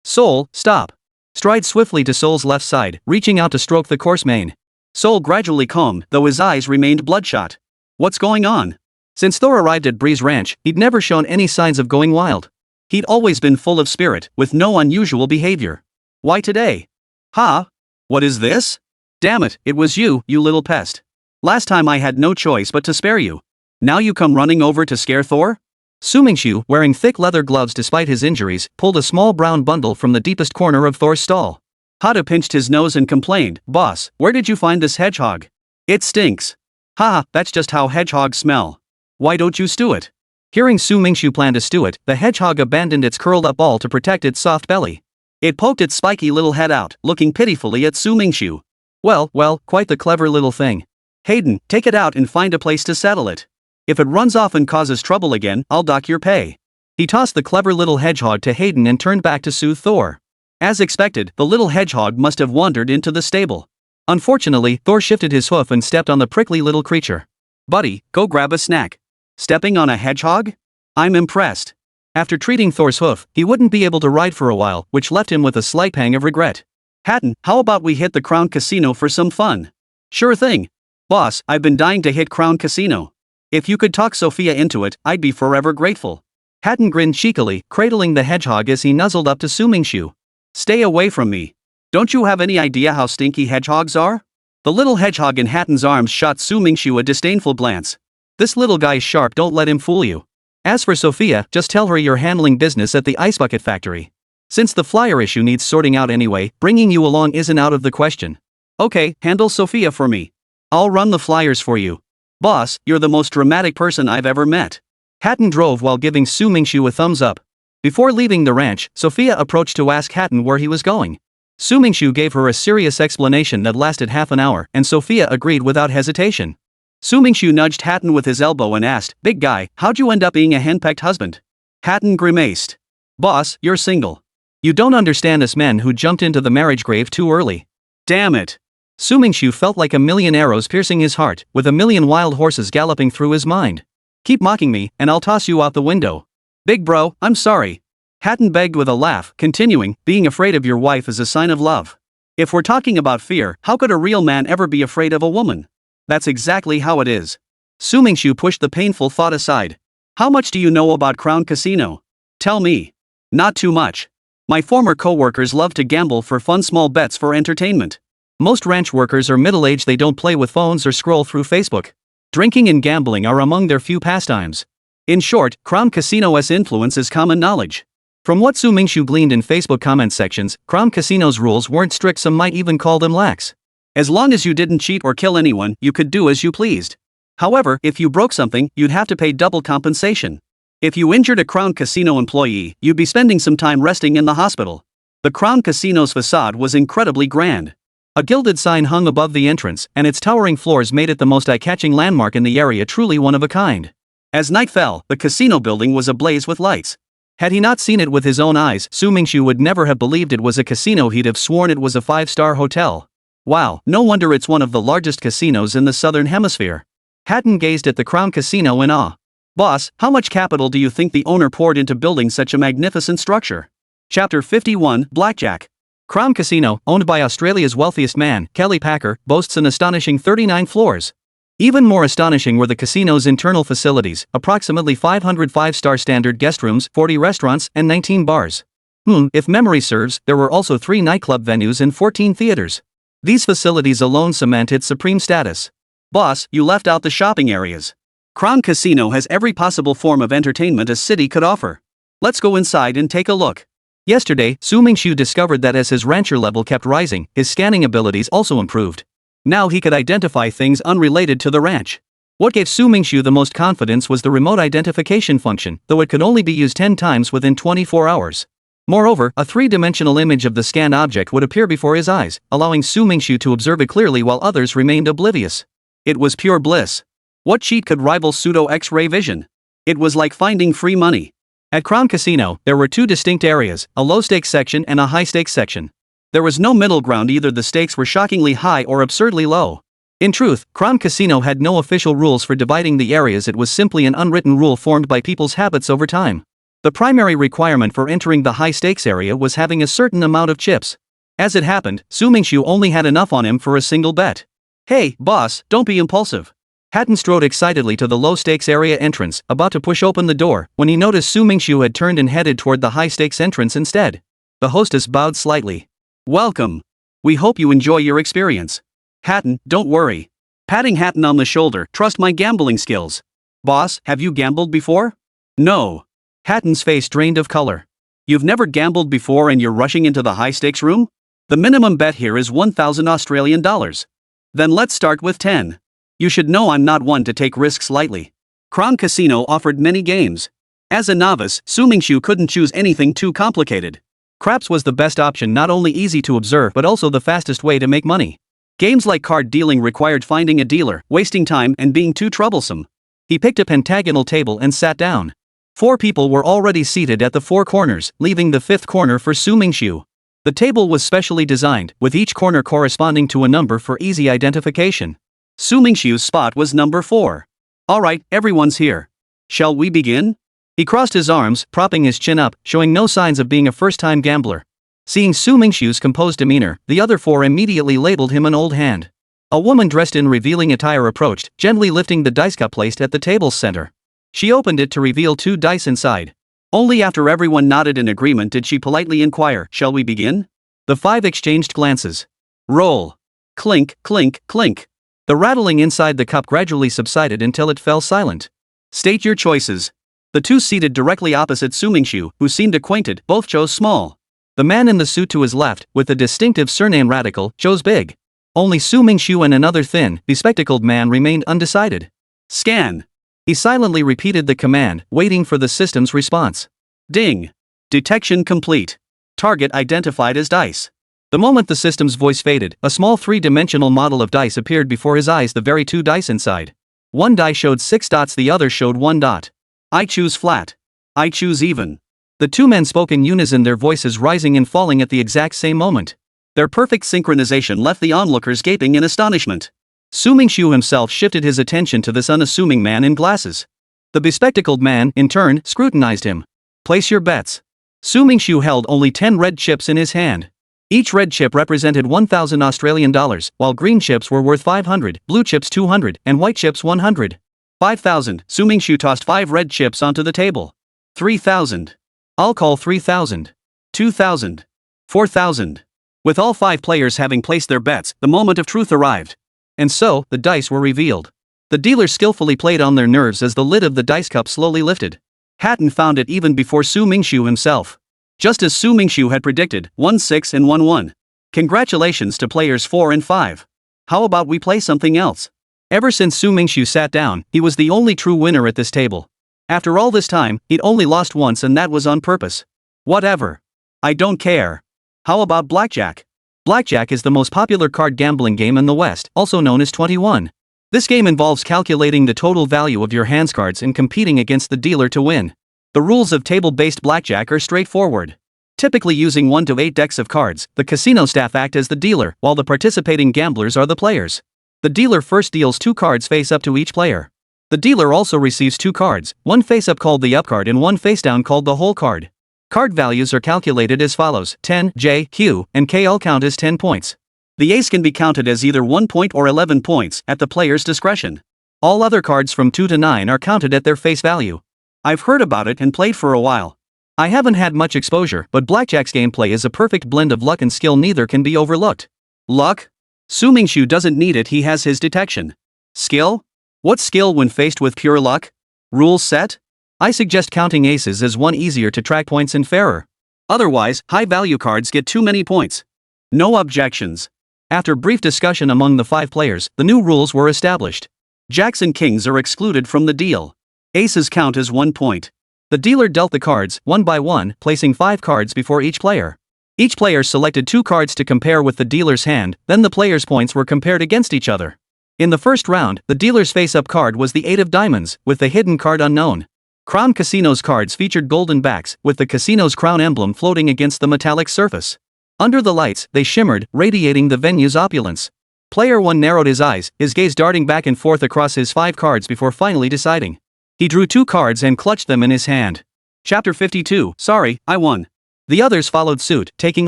Sol, stop. Stride swiftly to Sol's left side, reaching out to stroke the coarse mane. Sol gradually calmed, though his eyes remained bloodshot. What's going on? Since Thor arrived at Breeze Ranch, he'd never shown any signs of going wild. He'd always been full of spirit, with no unusual behavior. Why today? Ha? What is this? Damn it, it was you, you little pest. Last time I had no choice but to spare you. Now you come running over to scare Thor? Su Mingxu, wearing thick leather gloves despite his injuries, pulled a small brown bundle from the deepest corner of Thor's stall. Hada pinched his nose and complained, Boss, where did you find this hedgehog? It stinks. Haha, that's just how hedgehogs smell. Why don't you stew it? Hearing Su Mingxu plan to stew it, the hedgehog abandoned its curled-up ball to protect its soft belly. It poked its spiky little head out, looking pitifully at Su Mingxu. Well, quite the clever little thing. Hayden, take it out and find a place to settle it. If it runs off and causes trouble again, I'll dock your pay. He tossed the clever little hedgehog to Hayden and turned back to soothe Thor. As expected, the little hedgehog must have wandered into the stable. Unfortunately, Thor shifted his hoof and stepped on the prickly little creature. Buddy, go grab a snack. Stepping on a hedgehog? I'm impressed. After treating Thor's hoof, he wouldn't be able to ride for a while, which left him with a slight pang of regret. Hatton, how about we hit the Crown Casino for some fun? Sure thing. Boss, I've been dying to hit Crown Casino. If you could talk Sophia into it, I'd be forever grateful. Hatton grinned cheekily, cradling the hedgehog as he nuzzled up to Su Mingxu. Stay away from me. Don't you have any idea how stinky hedgehogs are? The little hedgehog in Hatton's arms shot Su Mingxu a disdainful glance. This little guy's sharp, don't let him fool you. As for Sophia, just tell her you're handling business at the ice bucket factory. Since the flyer issue needs sorting out anyway, bringing you along isn't out of the question. Okay, handle Sophia for me. I'll run the flyers for you. Boss, you're the most dramatic person I've ever met. Hatton drove while giving Su Mingxu a thumbs up. Before leaving the ranch, Sophia approached to ask Hatton where he was going. Su Mingxu gave her a serious explanation that lasted half an hour, and Sophia agreed without hesitation. Su Mingxu nudged Hatton with his elbow and asked, Big guy, how'd you end up being a henpecked husband? Hatton grimaced. Boss, you're single. You don't understand us men who jumped into the marriage grave too early. Damn it. Su Mingxu felt like a million arrows piercing his heart, with a million wild horses galloping through his mind. Keep mocking me, and I'll toss you out the window. Big bro, I'm sorry. Hatton begged with a laugh, continuing, being afraid of your wife is a sign of love. If we're talking about fear, how could a real man ever be afraid of a woman? That's exactly how it is. Su Mingxu pushed the painful thought aside. How much do you know about Crown Casino? Tell me. Not too much. My former co-workers love to gamble for fun small bets for entertainment. Most ranch workers are middle-aged, they don't play with phones or scroll through Facebook. Drinking and gambling are among their few pastimes. In short, Crown Casino's influence is common knowledge. From what Su Mingxu gleaned in Facebook comment sections, Crown Casino's rules weren't strict, some might even call them lax. As long as you didn't cheat or kill anyone, you could do as you pleased. However, if you broke something, you'd have to pay double compensation. If you injured a Crown Casino employee, you'd be spending some time resting in the hospital. The Crown Casino's facade was incredibly grand. A gilded sign hung above the entrance, and its towering floors made it the most eye-catching landmark in the area, truly one of a kind. As night fell, the casino building was ablaze with lights. Had he not seen it with his own eyes, Su Mingxu would never have believed it was a casino, he'd have sworn it was a 5-star hotel. Wow, no wonder it's one of the largest casinos in the southern hemisphere. Hatton gazed at the Crown Casino in awe. Boss, how much capital do you think the owner poured into building such a magnificent structure? Chapter 51, Blackjack. Crown Casino, owned by Australia's wealthiest man, Kelly Packer, boasts an astonishing 39 floors. Even more astonishing were the casino's internal facilities, approximately 500 5-star standard guest rooms, 40 restaurants, and 19 bars. If memory serves, there were also 3 nightclub venues and 14 theaters. These facilities alone cement its supreme status. Boss, you left out the shopping areas. Crown Casino has every possible form of entertainment a city could offer. Let's go inside and take a look. Yesterday, Su Mingxu discovered that as his rancher level kept rising, his scanning abilities also improved. Now he could identify things unrelated to the ranch. What gave Su Mingxu the most confidence was the remote identification function, though it could only be used 10 times within 24 hours. Moreover, a three-dimensional image of the scanned object would appear before his eyes, allowing Su Mingxu to observe it clearly while others remained oblivious. It was pure bliss. What cheat could rival pseudo X-ray vision? It was like finding free money. At Crown Casino, there were two distinct areas, a low-stakes section and a high-stakes section. There was no middle ground, either the stakes were shockingly high or absurdly low. In truth, Crown Casino had no official rules for dividing the areas, it was simply an unwritten rule formed by people's habits over time. The primary requirement for entering the high-stakes area was having a certain amount of chips. As it happened, Su Mingxu only had enough on him for a single bet. "Hey, boss, don't be impulsive." Hatton strode excitedly to the low-stakes area entrance, about to push open the door, when he noticed Su Mingxu had turned and headed toward the high-stakes entrance instead. The hostess bowed slightly. "Welcome. We hope you enjoy your experience." "Hatton, don't worry." Patting Hatton on the shoulder, "Trust my gambling skills." "Boss, have you gambled before?" "No." Hatton's face drained of color. "You've never gambled before and you're rushing into the high-stakes room? The minimum bet here is 1,000 Australian dollars. Then let's start with 10. You should know I'm not one to take risks lightly." Crown Casino offered many games. As a novice, Su Mingxu couldn't choose anything too complicated. Craps was the best option, not only easy to observe but also the fastest way to make money. Games like card dealing required finding a dealer, wasting time and being too troublesome. He picked a pentagonal table and sat down. 4 people were already seated at the 4 corners, leaving the 5th corner for Su Mingxu. The table was specially designed, with each corner corresponding to a number for easy identification. Su Mingxu's spot was number 4. "Alright, everyone's here. Shall we begin?" He crossed his arms, propping his chin up, showing no signs of being a first-time gambler. Seeing Su Mingxu's composed demeanor, the other 4 immediately labeled him an old hand. A woman dressed in revealing attire approached, gently lifting the dice cup placed at the table's center. She opened it to reveal 2 dice inside. Only after everyone nodded in agreement did she politely inquire, "Shall we begin?" The 5 exchanged glances. "Roll." Clink, clink, clink. The rattling inside the cup gradually subsided until it fell silent. "State your choices." The 2 seated directly opposite Su Mingxu, who seemed acquainted, both chose small. The man in the suit to his left, with the distinctive surname Radical, chose big. Only Su Mingxu and another thin, bespectacled man remained undecided. "Scan." He silently repeated the command, waiting for the system's response. Ding. Detection complete. Target identified as dice. The moment the system's voice faded, a small 3-dimensional model of dice appeared before his eyes, the very 2 dice inside. One die showed 6 dots, the other showed 1 dot. "I choose flat." "I choose even." The 2 men spoke in unison, their voices rising and falling at the exact same moment. Their perfect synchronization left the onlookers gaping in astonishment. Su Mingxu himself shifted his attention to this unassuming man in glasses. The bespectacled man, in turn, scrutinized him. "Place your bets." Su Mingxu held only 10 red chips in his hand. Each red chip represented 1,000 Australian dollars, while green chips were worth 500, blue chips 200, and white chips 100. 5,000. Su Mingxu tossed 5 red chips onto the table. 3,000. "I'll call 3,000. 2,000. 4,000. With all 5 players having placed their bets, the moment of truth arrived. And so, the dice were revealed. The dealer skillfully played on their nerves as the lid of the dice cup slowly lifted. Hatton found it even before Su Mingxu himself. Just as Su Mingxu had predicted, 1-6 and 1-1. Congratulations to players 4 and 5. How about we play something else? Ever since Su Mingxu sat down, he was the only true winner at this table. After all this time, he'd only lost once, and that was on purpose. Whatever. I don't care. How about blackjack? Blackjack is the most popular card gambling game in the West, also known as 21. This game involves calculating the total value of your hand's cards and competing against the dealer to win. The rules of table-based blackjack are straightforward. Typically using 1 to 8 decks of cards, the casino staff act as the dealer, while the participating gamblers are the players. The dealer first deals 2 cards face up to each player. The dealer also receives 2 cards, one face up called the up card and one face down called the whole card. Card values are calculated as follows: 10, J, Q, and K all count as 10 points. The ace can be counted as either 1 point or 11 points, at the player's discretion. All other cards from 2 to 9 are counted at their face value. I've heard about it and played for a while. I haven't had much exposure, but blackjack's gameplay is a perfect blend of luck and skill, neither can be overlooked. Luck? Su Mingxu doesn't need it, he has his detection. Skill? What skill when faced with pure luck? Rules set? I suggest counting aces as one, easier to track points and fairer. Otherwise, high-value cards get too many points. No objections. After brief discussion among the 5 players, the new rules were established. Jacks and kings are excluded from the deal. Aces count as 1 point. The dealer dealt the cards, one by one, placing 5 cards before each player. Each player selected 2 cards to compare with the dealer's hand, then the players' points were compared against each other. In the first round, the dealer's face-up card was the 8 of diamonds, with the hidden card unknown. Crown Casino's cards featured golden backs, with the casino's crown emblem floating against the metallic surface. Under the lights, they shimmered, radiating the venue's opulence. Player 1 narrowed his eyes, his gaze darting back and forth across his 5 cards before finally deciding. He drew 2 cards and clutched them in his hand. Chapter 52, Sorry, I won. The others followed suit, taking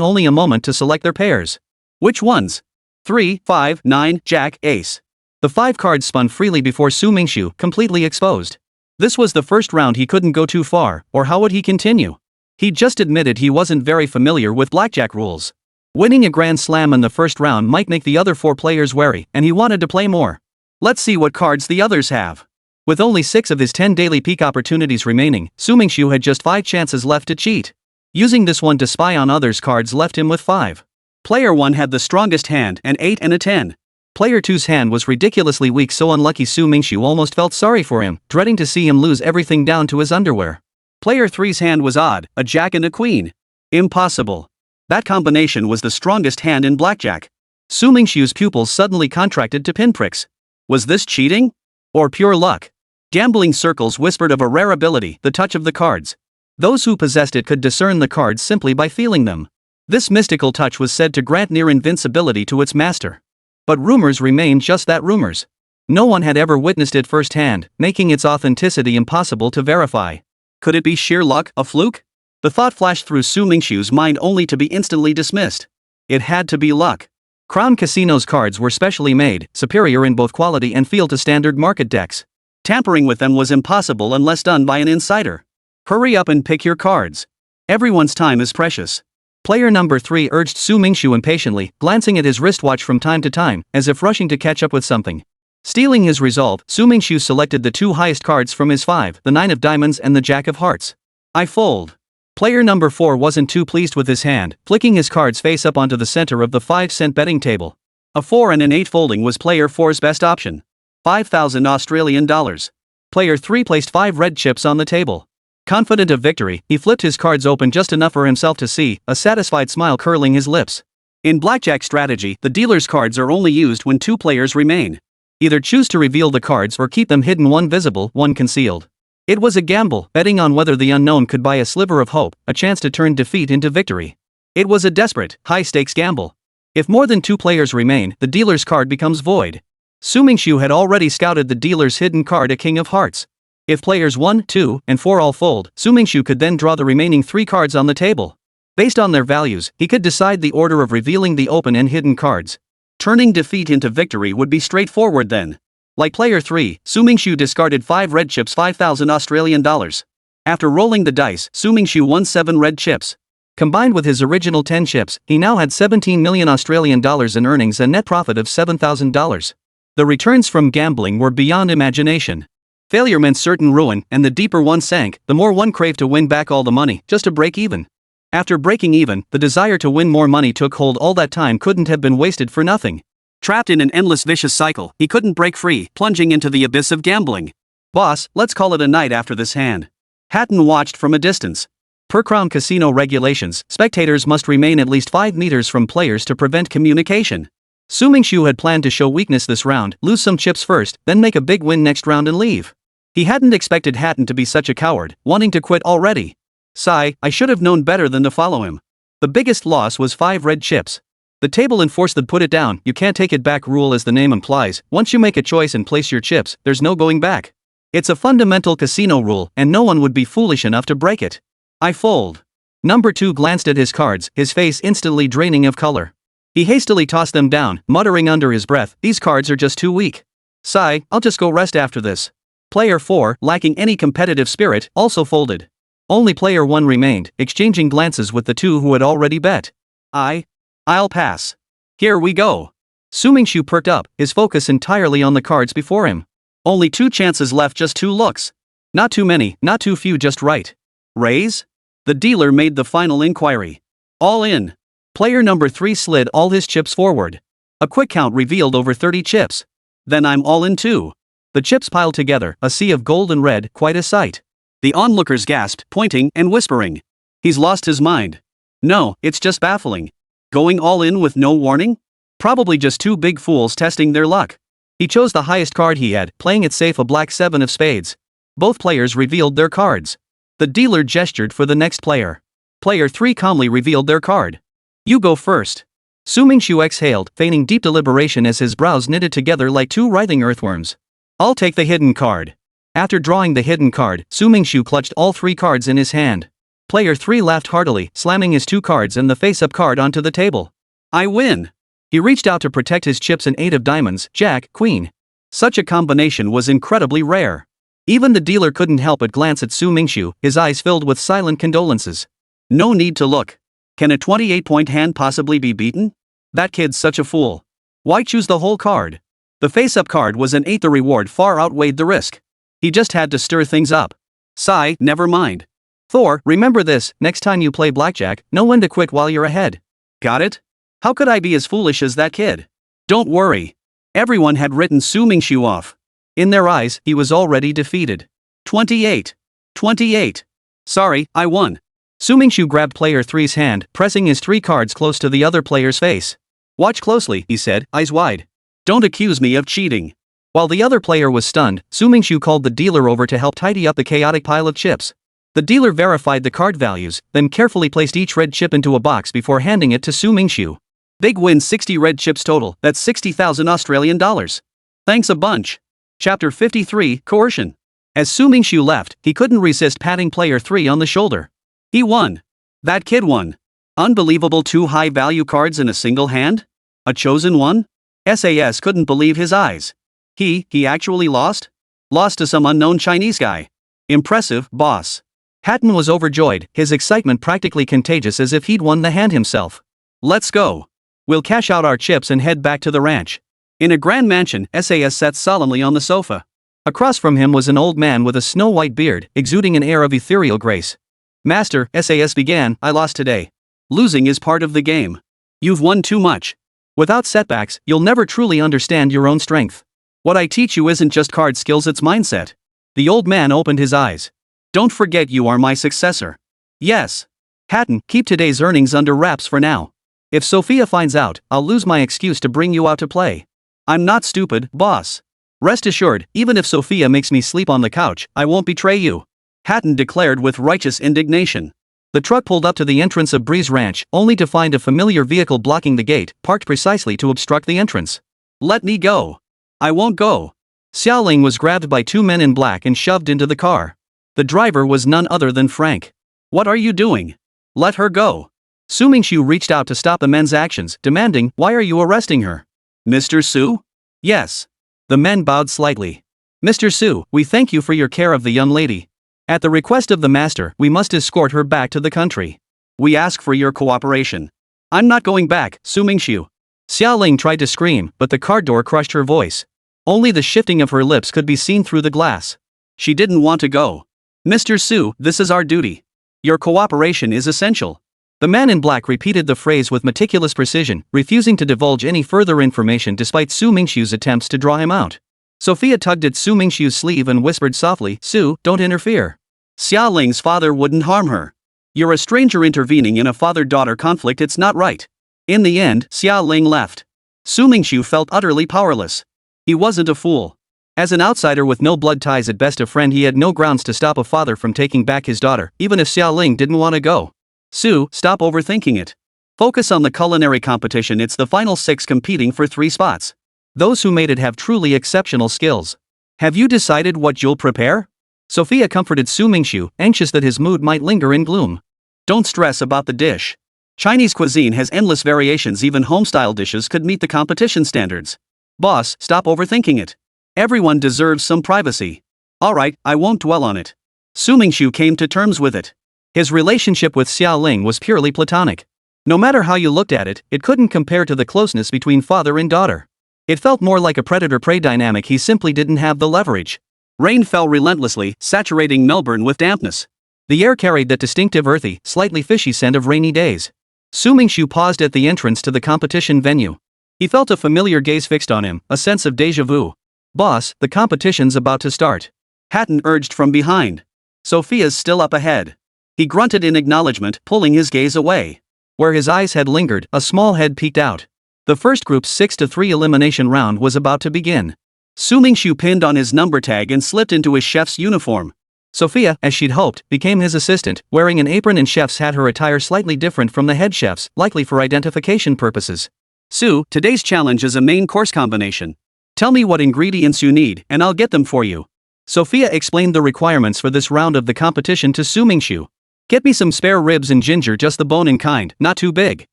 only a moment to select their pairs. Which ones? 3, 5, 9, Jack, Ace. The 5 cards spun freely before Mingxu, completely exposed. This was the first round he couldn't go too far, or how would he continue? He just admitted he wasn't very familiar with blackjack rules. Winning a grand slam in the first round might make the other 4 players wary, and he wanted to play more. Let's see what cards the others have. With only 6 of his 10 daily peak opportunities remaining, Mingxu had just 5 chances left to cheat. Using this one to spy on others' cards left him with 5. Player 1 had the strongest hand, an 8 and a 10. Player 2's hand was ridiculously weak, so unlucky Mingxu almost felt sorry for him, dreading to see him lose everything down to his underwear. Player 3's hand was odd, a jack and a queen. Impossible. That combination was the strongest hand in blackjack. Mingxu's pupils suddenly contracted to pinpricks. Was this cheating? Or pure luck? Gambling circles whispered of a rare ability, the touch of the cards. Those who possessed it could discern the cards simply by feeling them. This mystical touch was said to grant near invincibility to its master. But rumors remained just that, rumors. No one had ever witnessed it firsthand, making its authenticity impossible to verify. Could it be sheer luck, a fluke? The thought flashed through Mingxu's mind only to be instantly dismissed. It had to be luck. Crown Casino's cards were specially made, superior in both quality and feel to standard market decks. Tampering with them was impossible unless done by an insider. Hurry up and pick your cards. Everyone's time is precious. Player number 3 urged Mingxu impatiently, glancing at his wristwatch from time to time, as if rushing to catch up with something. Stealing his resolve, Mingxu selected the 2 highest cards from his 5, the 9 of diamonds and the jack of hearts. I fold. Player number 4 wasn't too pleased with his hand, flicking his cards face up onto the center of the 5-cent betting table. A 4 and an 8 folding was player 4's best option. 5,000 Australian dollars. Player 3 placed 5 red chips on the table. Confident of victory, he flipped his cards open just enough for himself to see, a satisfied smile curling his lips. In blackjack strategy, the dealer's cards are only used when 2 players remain. Either choose to reveal the cards or keep them hidden, one visible, one concealed. It was a gamble, betting on whether the unknown could buy a sliver of hope, a chance to turn defeat into victory. It was a desperate, high-stakes gamble. If more than 2 players remain, the dealer's card becomes void. Mingxu had already scouted the dealer's hidden card, a king of hearts. If players 1, 2, and 4 all fold, Mingxu could then draw the remaining 3 cards on the table. Based on their values, he could decide the order of revealing the open and hidden cards. Turning defeat into victory would be straightforward then. Like player 3, Mingxu discarded 5 red chips, 5,000 Australian dollars. After rolling the dice, Mingxu won 7 red chips. Combined with his original 10 chips, he now had 17 million Australian dollars in earnings, a net profit of $7,000. The returns from gambling were beyond imagination. Failure meant certain ruin, and the deeper one sank, the more one craved to win back all the money, just to break even. After breaking even, the desire to win more money took hold. All that time couldn't have been wasted for nothing. Trapped in an endless vicious cycle, he couldn't break free, plunging into the abyss of gambling. Boss, let's call it a night after this hand. Hatton watched from a distance. Per Crown Casino regulations, spectators must remain at least 5 meters from players to prevent communication. Mingxu had planned to show weakness this round, lose some chips first, then make a big win next round and leave. He hadn't expected Hatton to be such a coward, wanting to quit already. Sigh, I should have known better than to follow him. The biggest loss was 5 red chips. The table enforced the put it down, you can't take it back rule. As the name implies, once you make a choice and place your chips, there's no going back. It's a fundamental casino rule, and no one would be foolish enough to break it. I fold. Number 2 glanced at his cards, his face instantly draining of color. He hastily tossed them down, muttering under his breath, these cards are just too weak. Sigh, I'll just go rest after this. Player 4, lacking any competitive spirit, also folded. Only player 1 remained, exchanging glances with the 2 who had already bet. I'll pass. Here we go. Mingxu perked up, his focus entirely on the cards before him. Only 2 chances left, just 2 looks. Not too many, not too few, just right. Raise? The dealer made the final inquiry. All in. Player number 3 slid all his chips forward. A quick count revealed over 30 chips. Then I'm all in too. The chips piled together, a sea of gold and red, quite a sight. The onlookers gasped, pointing and whispering. He's lost his mind. No, it's just baffling. Going all in with no warning? Probably just two big fools testing their luck. He chose the highest card he had, playing it safe, a black 7 of spades. Both players revealed their cards. The dealer gestured for the next player. Player 3 calmly revealed their card. You go first. Mingxu exhaled, feigning deep deliberation as his brows knitted together like two writhing earthworms. I'll take the hidden card. After drawing the hidden card, Mingxu clutched all 3 cards in his hand. Player 3 laughed heartily, slamming his 2 cards and the face-up card onto the table. I win. He reached out to protect his chips, an 8 of diamonds, Jack, Queen. Such a combination was incredibly rare. Even the dealer couldn't help but glance at Mingxu, his eyes filled with silent condolences. No need to look. Can a 28-point hand possibly be beaten? That kid's such a fool. Why choose the whole card? The face-up card was an 8. The reward far outweighed the risk. He just had to stir things up. Sigh, never mind. Thor, remember this, next time you play blackjack, know when to quit while you're ahead. Got it? How could I be as foolish as that kid? Don't worry. Everyone had written Mingxu off. In their eyes, he was already defeated. 28. 28. Sorry, I won. Mingxu grabbed player 3's hand, pressing his 3 cards close to the other player's face. Watch closely, he said, eyes wide. Don't accuse me of cheating. While the other player was stunned, Mingxu called the dealer over to help tidy up the chaotic pile of chips. The dealer verified the card values, then carefully placed each red chip into a box before handing it to Mingxu. Big win, 60 red chips total, that's 60,000 Australian dollars. Thanks a bunch. Chapter 53, Coercion. As Mingxu left, he couldn't resist patting player 3 on the shoulder. He won. That kid won. Unbelievable, 2 high-value cards in a single hand? A chosen one? SAS couldn't believe his eyes. He actually lost? Lost to some unknown Chinese guy. Impressive, boss. Hatton was overjoyed, his excitement practically contagious, as if he'd won the hand himself. Let's go. We'll cash out our chips and head back to the ranch. In a grand mansion, SAS sat solemnly on the sofa. Across from him was an old man with a snow-white beard, exuding an air of ethereal grace. Master, SAS began, I lost today. Losing is part of the game. You've won too much. Without setbacks, you'll never truly understand your own strength. What I teach you isn't just card skills, it's mindset. The old man opened his eyes. Don't forget you are my successor. Yes. Hatton, keep today's earnings under wraps for now. If Sophia finds out, I'll lose my excuse to bring you out to play. I'm not stupid, boss. Rest assured, even if Sophia makes me sleep on the couch, I won't betray you. Hatton declared with righteous indignation. The truck pulled up to the entrance of Breeze Ranch, only to find a familiar vehicle blocking the gate, parked precisely to obstruct the entrance. Let me go. I won't go. Xiaoling was grabbed by 2 men in black and shoved into the car. The driver was none other than Frank. What are you doing? Let her go. Mingxu reached out to stop the men's actions, demanding, why are you arresting her? Mr. Su? Yes. The men bowed slightly. Mr. Su, we thank you for your care of the young lady. At the request of the master, we must escort her back to the country. We ask for your cooperation. I'm not going back, Mingxu. Xiaoling tried to scream, but the car door crushed her voice. Only the shifting of her lips could be seen through the glass. She didn't want to go. Mr. Su, this is our duty. Your cooperation is essential. The man in black repeated the phrase with meticulous precision, refusing to divulge any further information despite Mingxu's attempts to draw him out. Sophia tugged at Mingxu's sleeve and whispered softly, Su, don't interfere. Xiaoling's father wouldn't harm her. You're a stranger intervening in a father-daughter conflict, it's not right. In the end, Xiaoling left. Mingxu felt utterly powerless. He wasn't a fool. As an outsider with no blood ties, at best a friend, he had no grounds to stop a father from taking back his daughter, even if Xiaoling didn't want to go. Su, stop overthinking it. Focus on the culinary competition, it's the final 6 competing for 3 spots. Those who made it have truly exceptional skills. Have you decided what you'll prepare? Sophia comforted Mingxu, anxious that his mood might linger in gloom. Don't stress about the dish. Chinese cuisine has endless variations, even home-style dishes could meet the competition standards. Boss, stop overthinking it. Everyone deserves some privacy. Alright, I won't dwell on it. Mingxu came to terms with it. His relationship with Xiaoling was purely platonic. No matter how you looked at it, it couldn't compare to the closeness between father and daughter. It felt more like a predator-prey dynamic. He simply didn't have the leverage. Rain fell relentlessly, saturating Melbourne with dampness. The air carried that distinctive earthy, slightly fishy scent of rainy days. Mingxu paused at the entrance to the competition venue. He felt a familiar gaze fixed on him, a sense of déjà vu. "Boss, the competition's about to start," Hatton urged from behind. "Sophia's still up ahead." He grunted in acknowledgement, pulling his gaze away. Where his eyes had lingered, a small head peeked out. The first group's 6-3 elimination round was about to begin. Mingxu pinned on his number tag and slipped into his chef's uniform. Sophia, as she'd hoped, became his assistant, wearing an apron and chef's hat, her attire slightly different from the head chef's, likely for identification purposes. "Sue, today's challenge is a main course combination. Tell me what ingredients you need, and I'll get them for you." Sophia explained the requirements for this round of the competition to Mingxu. "Get me some spare ribs and ginger, just the bone-in kind, not too big.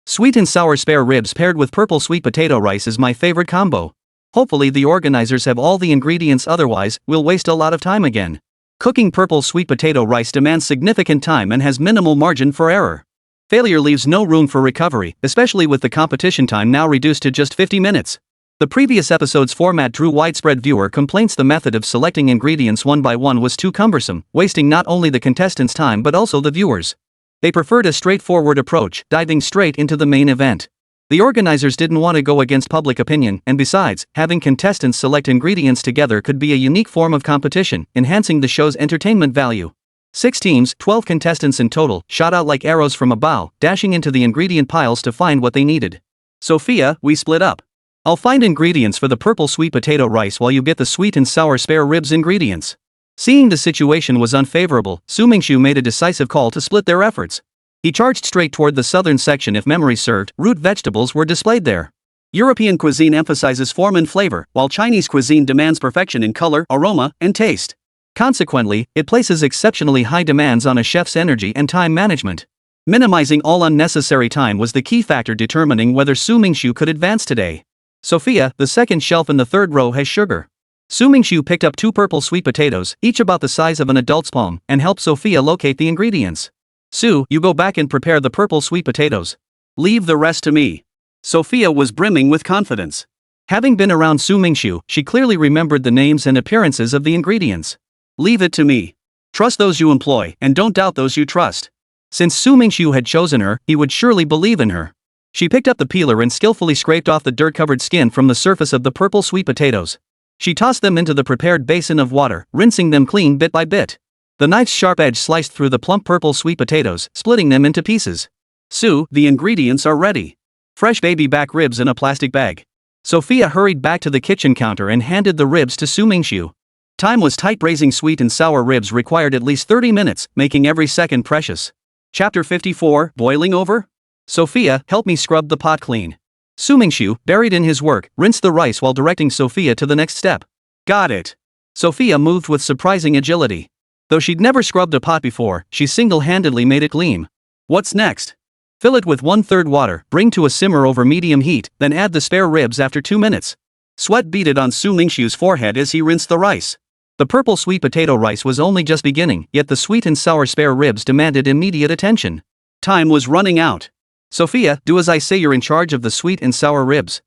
Sweet and sour spare ribs paired with purple sweet potato rice is my favorite combo. Hopefully the organizers have all the ingredients, otherwise we'll waste a lot of time again. Cooking purple sweet potato rice demands significant time and has minimal margin for error. Failure leaves no room for recovery, especially with the competition time now reduced to just 50 minutes. The previous episode's format drew widespread viewer complaints. The method of selecting ingredients one by one was too cumbersome, wasting not only the contestants' time but also the viewers. They preferred a straightforward approach, diving straight into the main event. The organizers didn't want to go against public opinion, and besides, having contestants select ingredients together could be a unique form of competition, enhancing the show's entertainment value. 6 teams, 12 contestants in total, shot out like arrows from a bow, dashing into the ingredient piles to find what they needed. "Sophia, we split up. I'll find ingredients for the purple sweet potato rice while you get the sweet and sour spare ribs ingredients." Seeing the situation was unfavorable, Mingxu made a decisive call to split their efforts. He charged straight toward the southern section. If memory served, root vegetables were displayed there. European cuisine emphasizes form and flavor, while Chinese cuisine demands perfection in color, aroma, and taste. Consequently, it places exceptionally high demands on a chef's energy and time management. Minimizing all unnecessary time was the key factor determining whether Mingxu could advance today. "Sophia, the second shelf in the third row has sugar." Mingxu picked up 2 purple sweet potatoes, each about the size of an adult's palm, and helped Sophia locate the ingredients. "Sue, you go back and prepare the purple sweet potatoes. Leave the rest to me." Sophia was brimming with confidence. Having been around Mingxu, she clearly remembered the names and appearances of the ingredients. "Leave it to me. Trust those you employ, and don't doubt those you trust." Since Mingxu had chosen her, he would surely believe in her. She picked up the peeler and skillfully scraped off the dirt-covered skin from the surface of the purple sweet potatoes. She tossed them into the prepared basin of water, rinsing them clean bit by bit. The knife's sharp edge sliced through the plump purple sweet potatoes, splitting them into pieces. "Sue, the ingredients are ready. Fresh baby back ribs in a plastic bag." Sophia hurried back to the kitchen counter and handed the ribs to Mingxu. Time was tight. Braising sweet and sour ribs required at least 30 minutes, making every second precious. Chapter 54, Boiling Over? "Sophia, help me scrub the pot clean." Mingxu, buried in his work, rinsed the rice while directing Sophia to the next step. "Got it." Sophia moved with surprising agility. Though she'd never scrubbed a pot before, she single-handedly made it gleam. "What's next?" "Fill it with 1/3 water, bring to a simmer over medium heat, then add the spare ribs after 2 minutes. Sweat beaded on Mingxu's forehead as he rinsed the rice. The purple sweet potato rice was only just beginning, yet the sweet and sour spare ribs demanded immediate attention. Time was running out. "Sophia, do as I say. You're in charge of the sweet and sour ribs."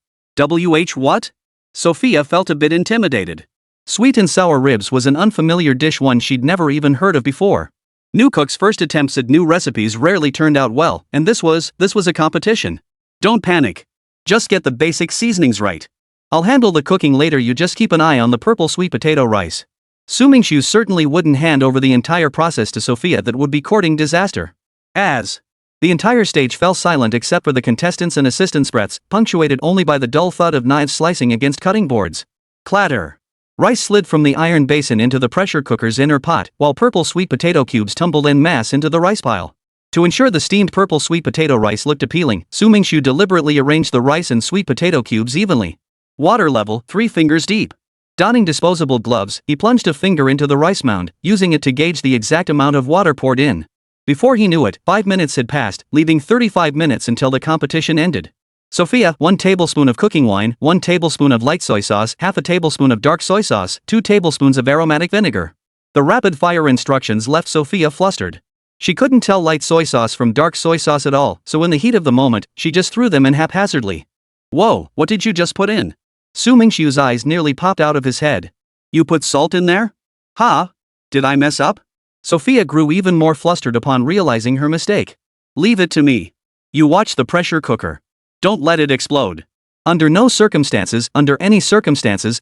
What? Sophia felt a bit intimidated. Sweet and sour ribs was an unfamiliar dish, one she'd never even heard of before. New cooks' first attempts at new recipes rarely turned out well, and this was a competition. "Don't panic. Just get the basic seasonings right. I'll handle the cooking later. You just keep an eye on the purple sweet potato rice." Mingxu certainly wouldn't hand over the entire process to Sophia. That would be courting disaster. The entire stage fell silent except for the contestants' and assistants' breaths, punctuated only by the dull thud of knives slicing against cutting boards. Clatter. Rice slid from the iron basin into the pressure cooker's inner pot, while purple sweet potato cubes tumbled en masse into the rice pile. To ensure the steamed purple sweet potato rice looked appealing, Mingxu deliberately arranged the rice and sweet potato cubes evenly. Water level, 3 fingers deep. Donning disposable gloves, he plunged a finger into the rice mound, using it to gauge the exact amount of water poured in. Before he knew it, 5 minutes had passed, leaving 35 minutes until the competition ended. "Sophia, 1 tablespoon of cooking wine, 1 tablespoon of light soy sauce, half a tablespoon of dark soy sauce, 2 tablespoons of aromatic vinegar." The rapid-fire instructions left Sophia flustered. She couldn't tell light soy sauce from dark soy sauce at all, so in the heat of the moment, she just threw them in haphazardly. "Whoa, what did you just put in?" Mingxu's eyes nearly popped out of his head. "You put salt in there? Huh? Did I mess up?" Sophia grew even more flustered upon realizing her mistake. "Leave it to me. You watch the pressure cooker. Don't let it explode." Under no circumstances, under any circumstances,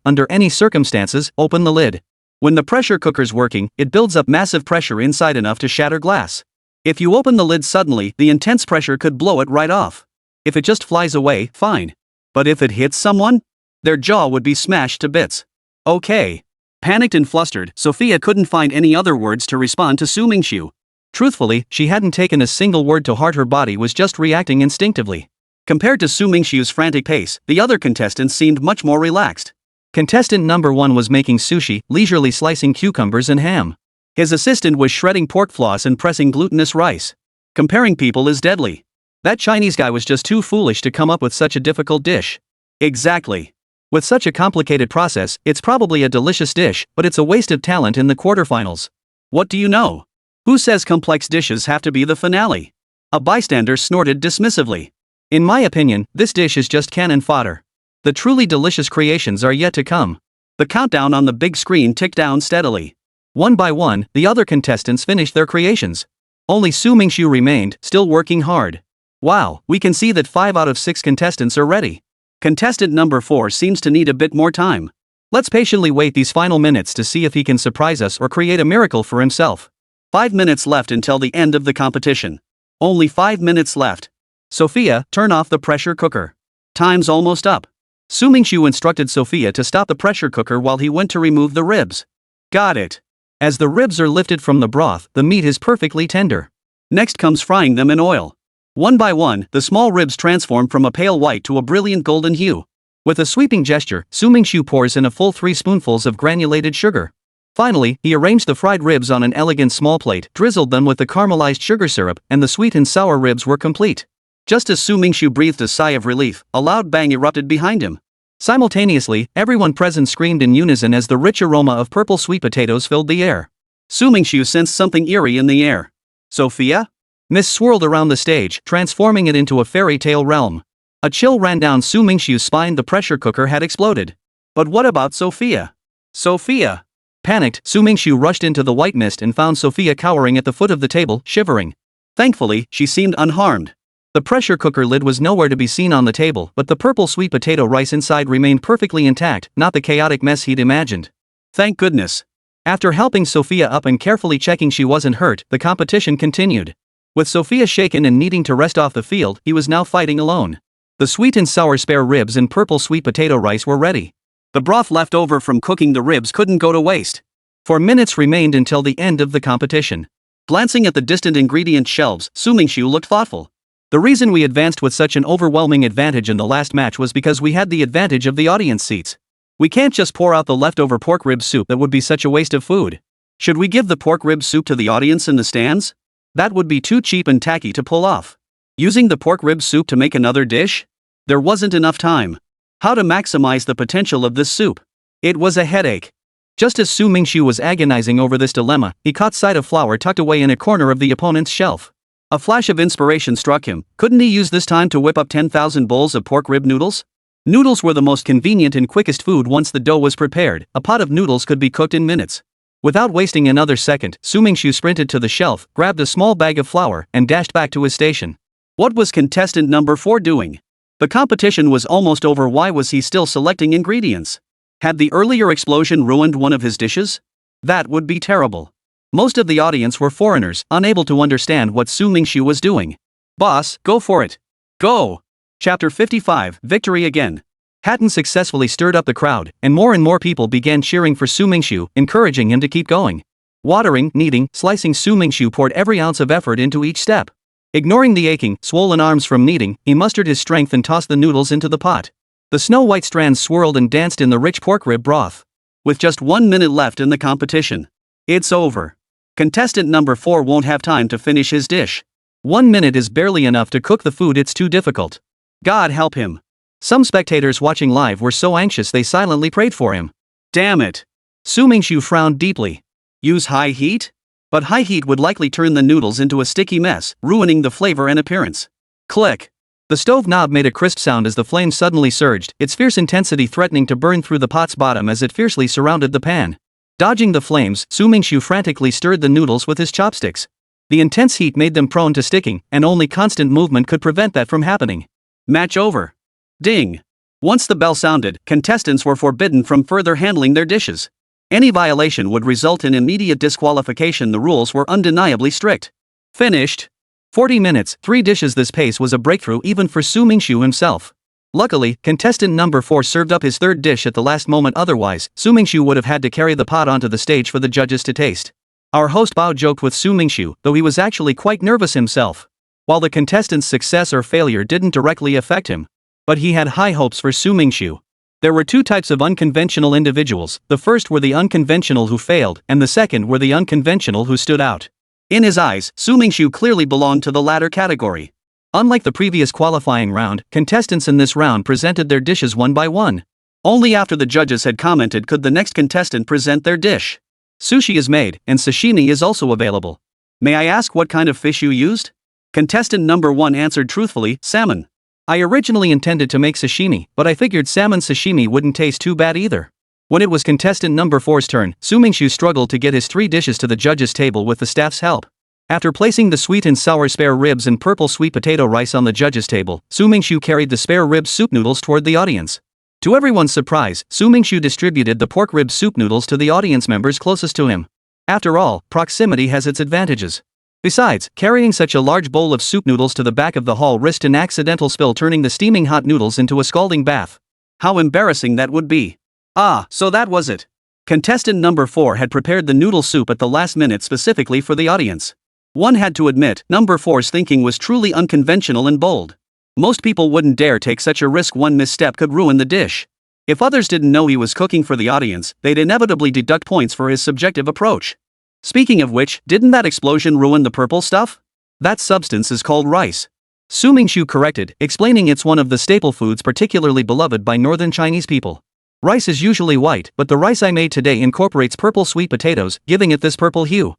open the lid. When the pressure cooker's working, it builds up massive pressure inside enough to shatter glass. If you open the lid suddenly, the intense pressure could blow it right off. If it just flies away, fine. But if it hits someone, their jaw would be smashed to bits. Okay. Panicked and flustered, Sophia couldn't find any other words to respond to Su Mingxu. Truthfully, she hadn't taken a single word to heart, her body was just reacting instinctively. Compared to Su Mingxiu's frantic pace, the other contestants seemed much more relaxed. Contestant number 1 was making sushi, leisurely slicing cucumbers and ham. His assistant was shredding pork floss and pressing glutinous rice. Comparing people is deadly. That Chinese guy was just too foolish to come up with such a difficult dish. Exactly. With such a complicated process, it's probably a delicious dish, but it's a waste of talent in the quarterfinals. What do you know? Who says complex dishes have to be the finale? A bystander snorted dismissively. In my opinion, this dish is just cannon fodder. The truly delicious creations are yet to come. The countdown on the big screen ticked down steadily. One by one, the other contestants finished their creations. Only Su Mingxu remained, still working hard. Wow, we can see that 5 out of 6 contestants are ready. Contestant number 4 seems to need a bit more time. Let's patiently wait these final minutes to see if he can surprise us or create a miracle for himself. 5 minutes left until the end of the competition. Only 5 minutes left. Sophia, turn off the pressure cooker. Time's almost up. Su Mingxu instructed Sophia to stop the pressure cooker while he went to remove the ribs. Got it. As the ribs are lifted from the broth, the meat is perfectly tender. Next comes frying them in oil. One by one, the small ribs transform from a pale white to a brilliant golden hue. With a sweeping gesture, Su Mingxu pours in a full 3 spoonfuls of granulated sugar. Finally, he arranged the fried ribs on an elegant small plate, drizzled them with the caramelized sugar syrup, and the sweet and sour ribs were complete. Just as Su Mingxu breathed a sigh of relief, a loud bang erupted behind him. Simultaneously, everyone present screamed in unison as the rich aroma of purple sweet potatoes filled the air. Su Mingxu sensed something eerie in the air. Sophia? Mist swirled around the stage, transforming it into a fairy tale realm. A chill ran down Su Mingxiu's spine, the pressure cooker had exploded. But what about Sophia? Sophia! Panicked, Su Mingxiu rushed into the white mist and found Sophia cowering at the foot of the table, shivering. Thankfully, she seemed unharmed. The pressure cooker lid was nowhere to be seen on the table, but the purple sweet potato rice inside remained perfectly intact, not the chaotic mess he'd imagined. Thank goodness. After helping Sophia up and carefully checking she wasn't hurt, the competition continued. With Sophia shaken and needing to rest off the field, he was now fighting alone. The sweet and sour spare ribs and purple sweet potato rice were ready. The broth left over from cooking the ribs couldn't go to waste. 4 minutes remained until the end of the competition. Glancing at the distant ingredient shelves, Su Mingxiu looked thoughtful. The reason we advanced with such an overwhelming advantage in the last match was because we had the advantage of the audience seats. We can't just pour out the leftover pork rib soup, that would be such a waste of food. Should we give the pork rib soup to the audience in the stands? That would be too cheap and tacky to pull off. Using the pork rib soup to make another dish? There wasn't enough time. How to maximize the potential of this soup? It was a headache. Just as Su Mingxiu was agonizing over this dilemma, he caught sight of flour tucked away in a corner of the opponent's shelf. A flash of inspiration struck him. Couldn't he use this time to whip up 10,000 bowls of pork rib noodles? Noodles were the most convenient and quickest food once the dough was prepared. A pot of noodles could be cooked in minutes. Without wasting another second, Su Mingxiu sprinted to the shelf, grabbed a small bag of flour, and dashed back to his station. What was contestant number 4 doing? The competition was almost over. Why was he still selecting ingredients? Had the earlier explosion ruined one of his dishes? That would be terrible. Most of the audience were foreigners, unable to understand what Su Mingxiu was doing. Boss, go for it. Go! Chapter 55, Victory Again. Hatton successfully stirred up the crowd, and more people began cheering for Su Mingxiu, encouraging him to keep going. Watering, kneading, slicing, Su Mingxiu poured every ounce of effort into each step. Ignoring the aching, swollen arms from kneading, he mustered his strength and tossed the noodles into the pot. The snow-white strands swirled and danced in the rich pork rib broth. With just 1 minute left in the competition. It's over. Contestant number 4 won't have time to finish his dish. 1 minute is barely enough to cook the food, it's too difficult. God help him. Some spectators watching live were so anxious they silently prayed for him. Damn it. Su Mingxiu frowned deeply. Use high heat? But high heat would likely turn the noodles into a sticky mess, ruining the flavor and appearance. Click. The stove knob made a crisp sound as the flame suddenly surged, its fierce intensity threatening to burn through the pot's bottom as it fiercely surrounded the pan. Dodging the flames, Su Mingxiu frantically stirred the noodles with his chopsticks. The intense heat made them prone to sticking, and only constant movement could prevent that from happening. Match over. Ding. Once the bell sounded, contestants were forbidden from further handling their dishes. Any violation would result in immediate disqualification. The rules were undeniably strict. Finished. 40 minutes, 3 dishes. This pace was a breakthrough even for Su Mingxu himself. Luckily, contestant number 4 served up his 3rd dish at the last moment, otherwise, Su Mingxu would have had to carry the pot onto the stage for the judges to taste. Our host Bao joked with Su Mingxu, though he was actually quite nervous himself. While the contestant's success or failure didn't directly affect him, but he had high hopes for Su Mingxu. There were 2 types of unconventional individuals. The first were the unconventional who failed, and the second were the unconventional who stood out. In his eyes, Su Mingxu clearly belonged to the latter category. Unlike the previous qualifying round, contestants in this round presented their dishes one by one. Only after the judges had commented could the next contestant present their dish. Sushi is made, and sashimi is also available. May I ask what kind of fish you used? Contestant number 1 answered truthfully, salmon. I originally intended to make sashimi, but I figured salmon sashimi wouldn't taste too bad either. When it was contestant number 4's turn, Su Mingxu struggled to get his 3 dishes to the judges' table with the staff's help. After placing the sweet and sour spare ribs and purple sweet potato rice on the judges' table, Su Mingxu carried the spare rib soup noodles toward the audience. To everyone's surprise, Su Mingxu distributed the pork rib soup noodles to the audience members closest to him. After all, proximity has its advantages. Besides, carrying such a large bowl of soup noodles to the back of the hall risked an accidental spill, turning the steaming hot noodles into a scalding bath. How embarrassing that would be. Ah, so that was it. Contestant number 4 had prepared the noodle soup at the last minute specifically for the audience. One had to admit, number 4's thinking was truly unconventional and bold. Most people wouldn't dare take such a risk. One misstep could ruin the dish. If others didn't know he was cooking for the audience, they'd inevitably deduct points for his subjective approach. Speaking of which, didn't that explosion ruin the purple stuff? That substance is called rice. Su Mingxu corrected, explaining it's one of the staple foods particularly beloved by northern Chinese people. Rice is usually white, but the rice I made today incorporates purple sweet potatoes, giving it this purple hue.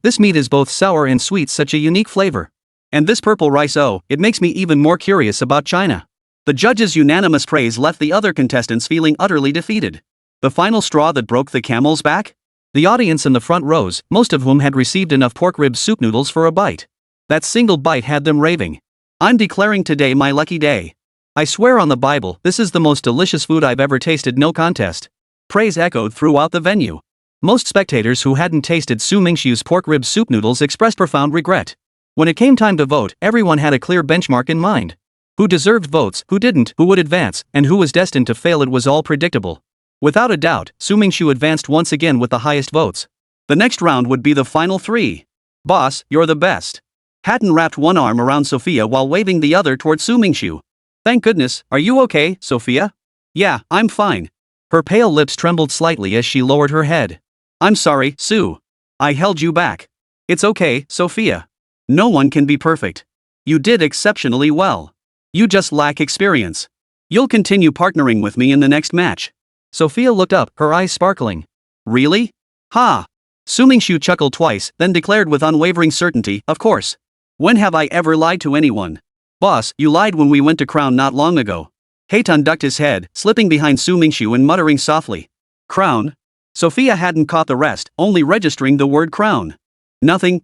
This meat is both sour and sweet, such a unique flavor. And this purple rice, oh, it makes me even more curious about China. The judges' unanimous praise left the other contestants feeling utterly defeated. The final straw that broke the camel's back? The audience in the front rows, most of whom had received enough pork rib soup noodles for a bite. That single bite had them raving. I'm declaring today my lucky day. I swear on the Bible, this is the most delicious food I've ever tasted, no contest. Praise echoed throughout the venue. Most spectators who hadn't tasted Su Mingxu's pork rib soup noodles expressed profound regret. When it came time to vote, everyone had a clear benchmark in mind. Who deserved votes, who didn't, who would advance, and who was destined to fail. It was all predictable. Without a doubt, Su Mingxu advanced once again with the highest votes. The next round would be the final 3. Boss, you're the best. Hatton wrapped one arm around Sophia while waving the other toward Su Mingxu. Thank goodness, are you okay, Sophia? Yeah, I'm fine. Her pale lips trembled slightly as she lowered her head. I'm sorry, Su. I held you back. It's okay, Sophia. No one can be perfect. You did exceptionally well. You just lack experience. You'll continue partnering with me in the next match. Sophia looked up, her eyes sparkling. Really? Ha! Su Mingxu chuckled twice, then declared with unwavering certainty, of course. When have I ever lied to anyone? Boss, you lied when we went to Crown not long ago. Hatton ducked his head, slipping behind Su Mingxu and muttering softly. Crown? Sophia hadn't caught the rest, only registering the word crown. Nothing.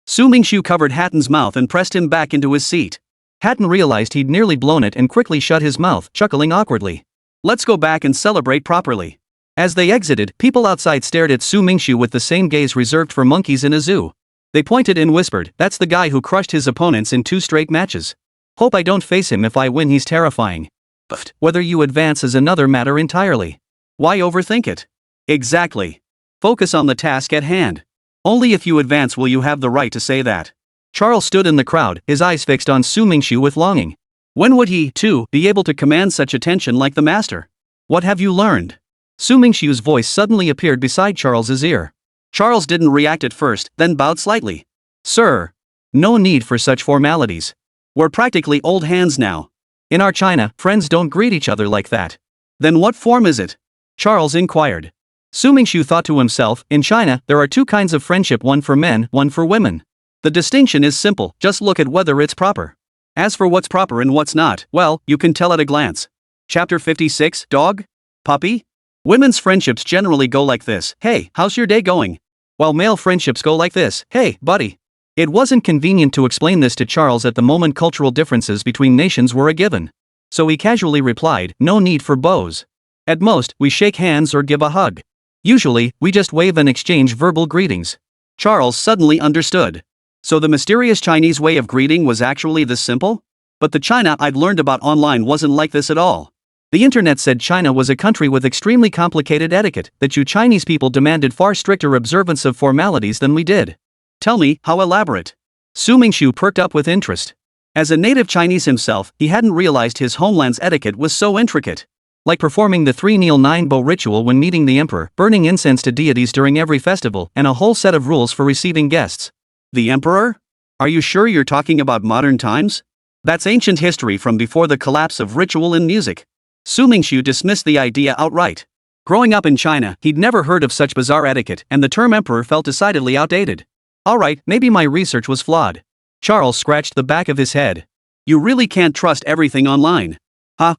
Su Mingxu covered Hatton's mouth and pressed him back into his seat. Hatton realized he'd nearly blown it and quickly shut his mouth, chuckling awkwardly. Let's go back and celebrate properly. As they exited, people outside stared at Su Mingxu with the same gaze reserved for monkeys in a zoo. They pointed and whispered, that's the guy who crushed his opponents in 2 straight matches. Hope I don't face him. If I win, he's terrifying. But whether you advance is another matter entirely. Why overthink it? Exactly. Focus on the task at hand. Only if you advance will you have the right to say that. Charles stood in the crowd, his eyes fixed on Su Mingxu with longing. When would he, too, be able to command such attention like the master? What have you learned? Su Mingxu's voice suddenly appeared beside Charles's ear. Charles didn't react at first, then bowed slightly. Sir. No need for such formalities. We're practically old hands now. In our China, friends don't greet each other like that. Then what form is it? Charles inquired. Su Mingxu thought to himself, in China, there are 2 kinds of friendship, one for men, one for women. The distinction is simple, just look at whether it's proper. As for what's proper and what's not, well, you can tell at a glance. Chapter 56, Dog? Puppy? Women's friendships generally go like this, hey, how's your day going? While male friendships go like this, hey, buddy. It wasn't convenient to explain this to Charles at the moment. Cultural differences between nations were a given. So he casually replied, "No need for bows. At most, we shake hands or give a hug. Usually, we just wave and exchange verbal greetings." Charles suddenly understood. So the mysterious Chinese way of greeting was actually this simple? But the China I'd learned about online wasn't like this at all. The internet said China was a country with extremely complicated etiquette, that you Chinese people demanded far stricter observance of formalities than we did. Tell me, how elaborate? Su Mingxu perked up with interest. As a native Chinese himself, he hadn't realized his homeland's etiquette was so intricate. Like performing the 3-kneel-9-bow ritual when meeting the emperor, burning incense to deities during every festival, and a whole set of rules for receiving guests. The emperor? Are you sure you're talking about modern times? That's ancient history from before the collapse of ritual and music. Su Mingxu dismissed the idea outright. Growing up in China, he'd never heard of such bizarre etiquette, and the term emperor felt decidedly outdated. Alright, maybe my research was flawed. Charles scratched the back of his head. You really can't trust everything online.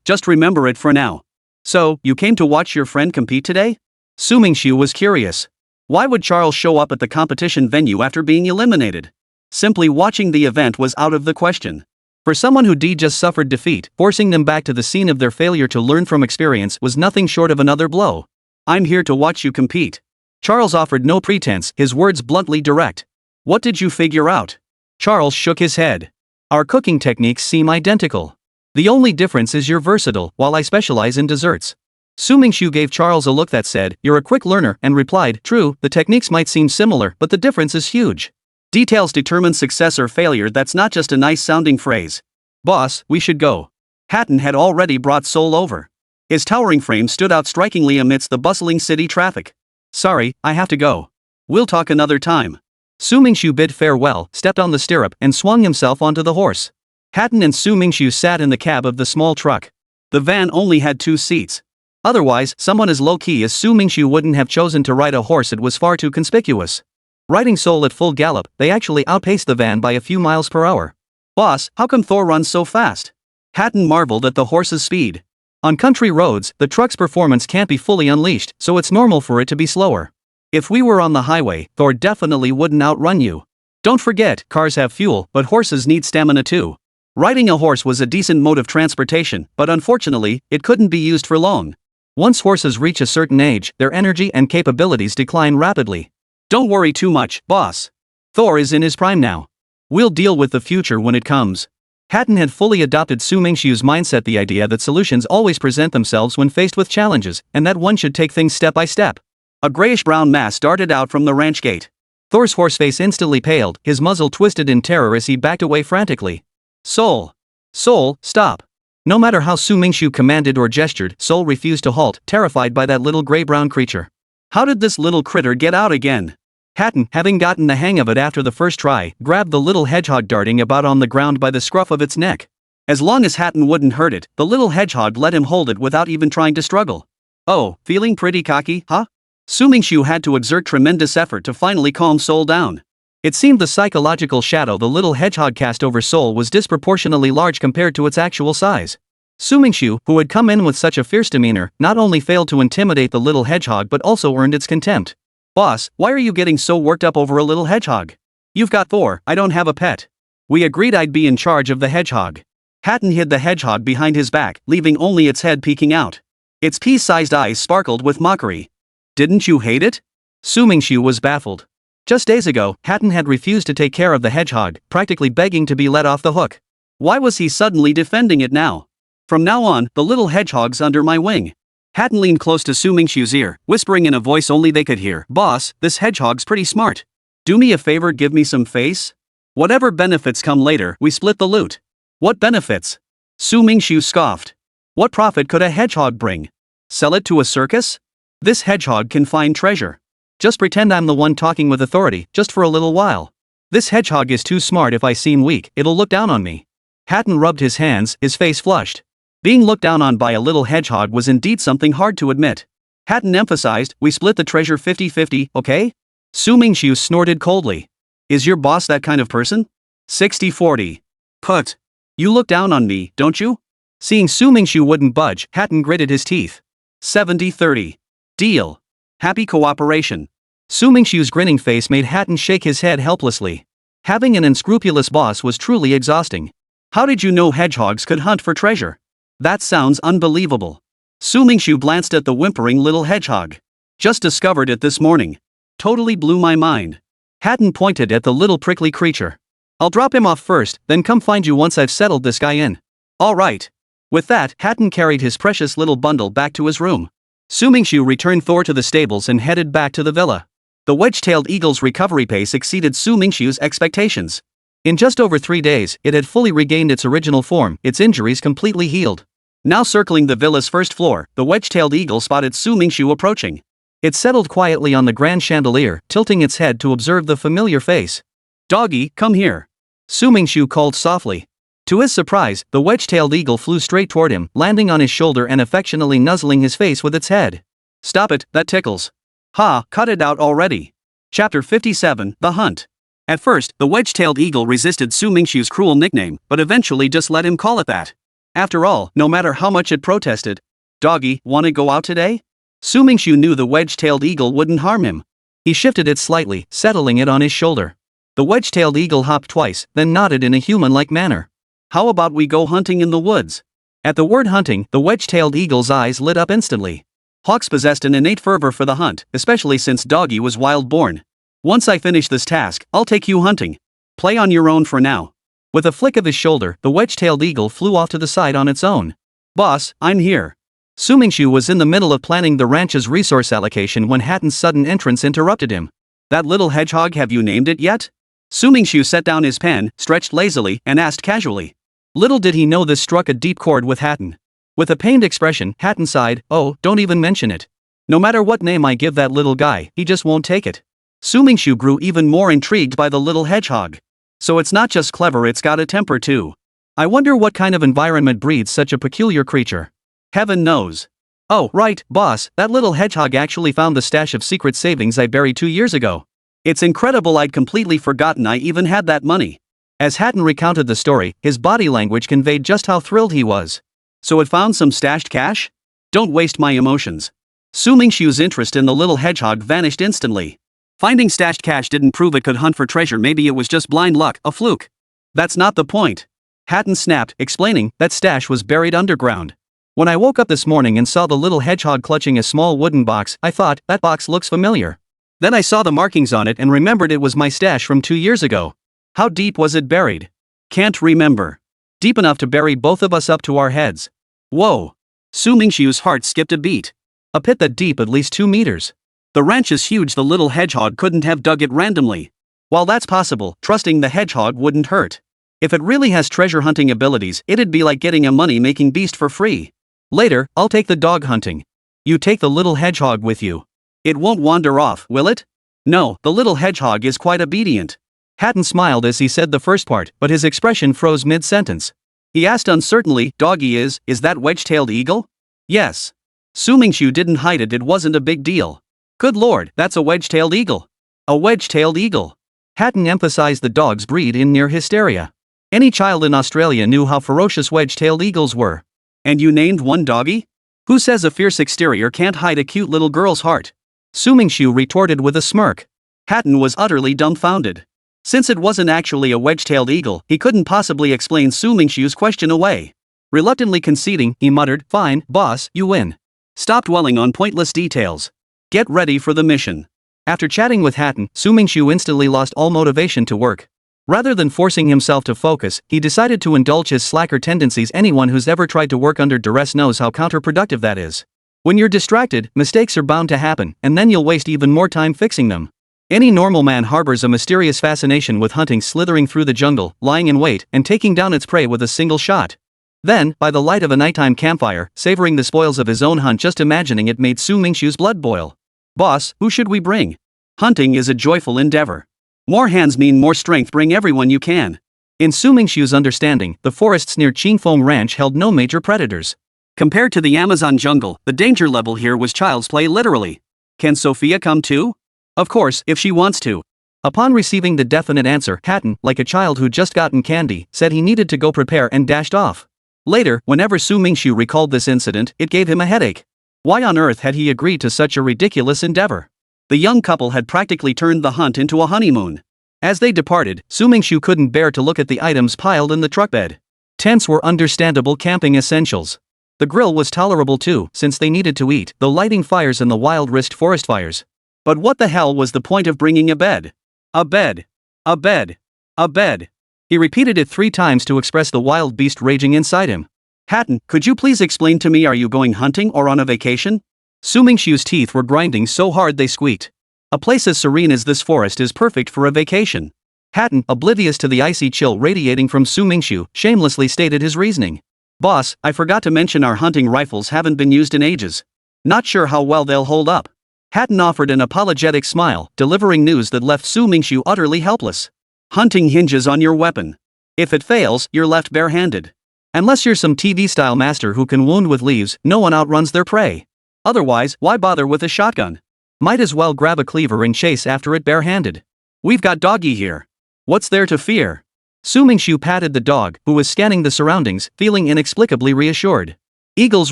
Just remember it for now. So, you came to watch your friend compete today? Su Mingxu was curious. Why would Charles show up at the competition venue after being eliminated? Simply watching the event was out of the question. For someone who just suffered defeat, forcing them back to the scene of their failure to learn from experience was nothing short of another blow. I'm here to watch you compete. Charles offered no pretense, his words bluntly direct. What did you figure out? Charles shook his head. Our cooking techniques seem identical. The only difference is you're versatile, while I specialize in desserts. Su Mingxu gave Charles a look that said, "You're a quick learner," and replied, "True, the techniques might seem similar, but the difference is huge. Details determine success or failure. That's not just a nice-sounding phrase." Boss, we should go. Hatton had already brought Sol over. His towering frame stood out strikingly amidst the bustling city traffic. Sorry, I have to go. We'll talk another time. Su Mingxu bid farewell, stepped on the stirrup, and swung himself onto the horse. Hatton and Su Mingxu sat in the cab of the small truck. The van only had 2 seats. Otherwise, someone as low-key as Su Mingxu wouldn't have chosen to ride a horse. It was far too conspicuous. Riding Sol at full gallop, they actually outpaced the van by a few miles per hour. Boss, how come Thor runs so fast? Hatton marveled at the horse's speed. On country roads, the truck's performance can't be fully unleashed, so it's normal for it to be slower. If we were on the highway, Thor definitely wouldn't outrun you. Don't forget, cars have fuel, but horses need stamina too. Riding a horse was a decent mode of transportation, but unfortunately, it couldn't be used for long. Once horses reach a certain age, their energy and capabilities decline rapidly. Don't worry too much, boss. Thor is in his prime now. We'll deal with the future when it comes. Hatton had fully adopted Su Mingxiu's mindset, the idea that solutions always present themselves when faced with challenges, and that one should take things step by step. A grayish-brown mass darted out from the ranch gate. Thor's horse face instantly paled, his muzzle twisted in terror as he backed away frantically. Sol! Sol, stop! No matter how Su Mingxiu commanded or gestured, Sol refused to halt, terrified by that little gray-brown creature. How did this little critter get out again? Hatton, having gotten the hang of it after the first try, grabbed the little hedgehog darting about on the ground by the scruff of its neck. As long as Hatton wouldn't hurt it, the little hedgehog let him hold it without even trying to struggle. Oh, feeling pretty cocky, huh? Su Mingxiu had to exert tremendous effort to finally calm Sol down. It seemed the psychological shadow the little hedgehog cast over Sol was disproportionately large compared to its actual size. Su Mingxiu, who had come in with such a fierce demeanor, not only failed to intimidate the little hedgehog but also earned its contempt. Boss, why are you getting so worked up over a little hedgehog? You've got Thor, I don't have a pet. We agreed I'd be in charge of the hedgehog. Hatton hid the hedgehog behind his back, leaving only its head peeking out. Its pea-sized eyes sparkled with mockery. Didn't you hate it? Su Mingxiu was baffled. Just days ago, Hatton had refused to take care of the hedgehog, practically begging to be let off the hook. Why was he suddenly defending it now? From now on, the little hedgehog's under my wing. Hatton leaned close to Su Mingxiu's ear, whispering in a voice only they could hear, Boss, this hedgehog's pretty smart. Do me a favor, give me some face? Whatever benefits come later, we split the loot. What benefits? Su Mingxiu scoffed. What profit could a hedgehog bring? Sell it to a circus? This hedgehog can find treasure. Just pretend I'm the one talking with authority, just for a little while. This hedgehog is too smart. If I seem weak, it'll look down on me. Hatton rubbed his hands, his face flushed. Being looked down on by a little hedgehog was indeed something hard to admit. Hatton emphasized, we split the treasure 50-50, okay? Su Mingxiu snorted coldly. Is your boss that kind of person? 60-40. Put. You look down on me, don't you? Seeing Su Mingxiu wouldn't budge, Hatton gritted his teeth. 70-30. Deal. Happy cooperation. Su Mingxiu's grinning face made Hatton shake his head helplessly. Having an unscrupulous boss was truly exhausting. How did you know hedgehogs could hunt for treasure? That sounds unbelievable. Su Mingxu glanced at the whimpering little hedgehog. Just discovered it this morning. Totally blew my mind. Hatton pointed at the little prickly creature. I'll drop him off first, then come find you once I've settled this guy in. All right. With that, Hatton carried his precious little bundle back to his room. Su Mingxu returned Thor to the stables and headed back to the villa. The wedge-tailed eagle's recovery pace exceeded Su Mingxu's expectations. In just over 3 days, it had fully regained its original form, its injuries completely healed. Now circling the villa's first floor, the wedge-tailed eagle spotted Su Mingxu approaching. It settled quietly on the grand chandelier, tilting its head to observe the familiar face. Doggy, come here. Su Mingxu called softly. To his surprise, the wedge-tailed eagle flew straight toward him, landing on his shoulder and affectionately nuzzling his face with its head. Stop it, that tickles. Ha, cut it out already. Chapter 57, The Hunt. At first, the wedge-tailed eagle resisted Su Mingxu's cruel nickname, but eventually just let him call it that. After all, no matter how much it protested. Doggy, wanna go out today? Su Mingxu knew the wedge-tailed eagle wouldn't harm him. He shifted it slightly, settling it on his shoulder. The wedge-tailed eagle hopped twice, then nodded in a human-like manner. How about we go hunting in the woods? At the word hunting, the wedge-tailed eagle's eyes lit up instantly. Hawks possessed an innate fervor for the hunt, especially since Doggy was wild-born. Once I finish this task, I'll take you hunting. Play on your own for now. With a flick of his shoulder, the wedge-tailed eagle flew off to the side on its own. Boss, I'm here. Su Mingxu was in the middle of planning the ranch's resource allocation when Hatton's sudden entrance interrupted him. That little hedgehog, have you named it yet? Su Mingxu set down his pen, stretched lazily, and asked casually. Little did he know this struck a deep chord with Hatton. With a pained expression, Hatton sighed, oh, don't even mention it. No matter what name I give that little guy, he just won't take it. Su Mingxu grew even more intrigued by the little hedgehog. So it's not just clever, it's got a temper too. I wonder what kind of environment breeds such a peculiar creature. Heaven knows. Oh, right, boss, that little hedgehog actually found the stash of secret savings I buried 2 years ago. It's incredible, I'd completely forgotten I even had that money. As Hatton recounted the story, his body language conveyed just how thrilled he was. So it found some stashed cash? Don't waste my emotions. Su Mingxu's interest in the little hedgehog vanished instantly. Finding stashed cash didn't prove it could hunt for treasure, maybe it was just blind luck, a fluke. That's not the point. Hatton snapped, explaining that stash was buried underground. When I woke up this morning and saw the little hedgehog clutching a small wooden box, I thought, that box looks familiar. Then I saw the markings on it and remembered it was my stash from 2 years ago. How deep was it buried? Can't remember. Deep enough to bury both of us up to our heads. Whoa. Su Mingxu's heart skipped a beat. A pit that deep at least 2 meters. The ranch is huge, the little hedgehog couldn't have dug it randomly. While that's possible, trusting the hedgehog wouldn't hurt. If it really has treasure hunting abilities, it'd be like getting a money-making beast for free. Later, I'll take the dog hunting. You take the little hedgehog with you. It won't wander off, will it? No, the little hedgehog is quite obedient. Hatton smiled as he said the first part, but his expression froze mid-sentence. He asked uncertainly, Doggy is that wedge-tailed eagle? Yes. Su Mingxu didn't hide it, it wasn't a big deal. Good lord, that's a wedge-tailed eagle. A wedge-tailed eagle. Hatton emphasized the dog's breed in near hysteria. Any child in Australia knew how ferocious wedge-tailed eagles were. And you named one Doggy? Who says a fierce exterior can't hide a cute little girl's heart? Su Mingxu retorted with a smirk. Hatton was utterly dumbfounded. Since it wasn't actually a wedge-tailed eagle, he couldn't possibly explain Su Mingxu's question away. Reluctantly conceding, he muttered, fine, boss, you win. Stop dwelling on pointless details. Get ready for the mission. After chatting with Hatton, Su Mingxu instantly lost all motivation to work. Rather than forcing himself to focus, he decided to indulge his slacker tendencies. Anyone who's ever tried to work under duress knows how counterproductive that is. When you're distracted, mistakes are bound to happen, and then you'll waste even more time fixing them. Any normal man harbors a mysterious fascination with hunting, slithering through the jungle, lying in wait, and taking down its prey with a single shot. Then, by the light of a nighttime campfire, savoring the spoils of his own hunt, just imagining it made Su Mingxu's blood boil. Boss, who should we bring? Hunting is a joyful endeavor. More hands mean more strength, bring everyone you can. In Su Mingxu's understanding, the forests near Qingfeng Ranch held no major predators. Compared to the Amazon jungle, the danger level here was child's play literally. Can Sophia come too? Of course, if she wants to. Upon receiving the definite answer, Hatton, like a child who'd just gotten candy, said he needed to go prepare and dashed off. Later, whenever Su Mingxu recalled this incident, it gave him a headache. Why on earth had he agreed to such a ridiculous endeavor? The young couple had practically turned the hunt into a honeymoon. As they departed, Su Mingxu couldn't bear to look at the items piled in the truck bed. Tents were understandable camping essentials. The grill was tolerable too, since they needed to eat, though lighting fires in the wild risked forest fires. But what the hell was the point of bringing a bed? A bed. A bed. A bed. He repeated it 3 times to express the wild beast raging inside him. Hatton, could you please explain to me, are you going hunting or on a vacation? Su Mingxu's teeth were grinding so hard they squeaked. A place as serene as this forest is perfect for a vacation. Hatton, oblivious to the icy chill radiating from Su Mingxu, shamelessly stated his reasoning. Boss, I forgot to mention our hunting rifles haven't been used in ages. Not sure how well they'll hold up. Hatton offered an apologetic smile, delivering news that left Su Mingxu utterly helpless. Hunting hinges on your weapon. If it fails, you're left barehanded. Unless you're some TV-style master who can wound with leaves, no one outruns their prey. Otherwise, why bother with a shotgun? Might as well grab a cleaver and chase after it barehanded. We've got Doggy here. What's there to fear? Su Mingxu patted the dog, who was scanning the surroundings, feeling inexplicably reassured. Eagles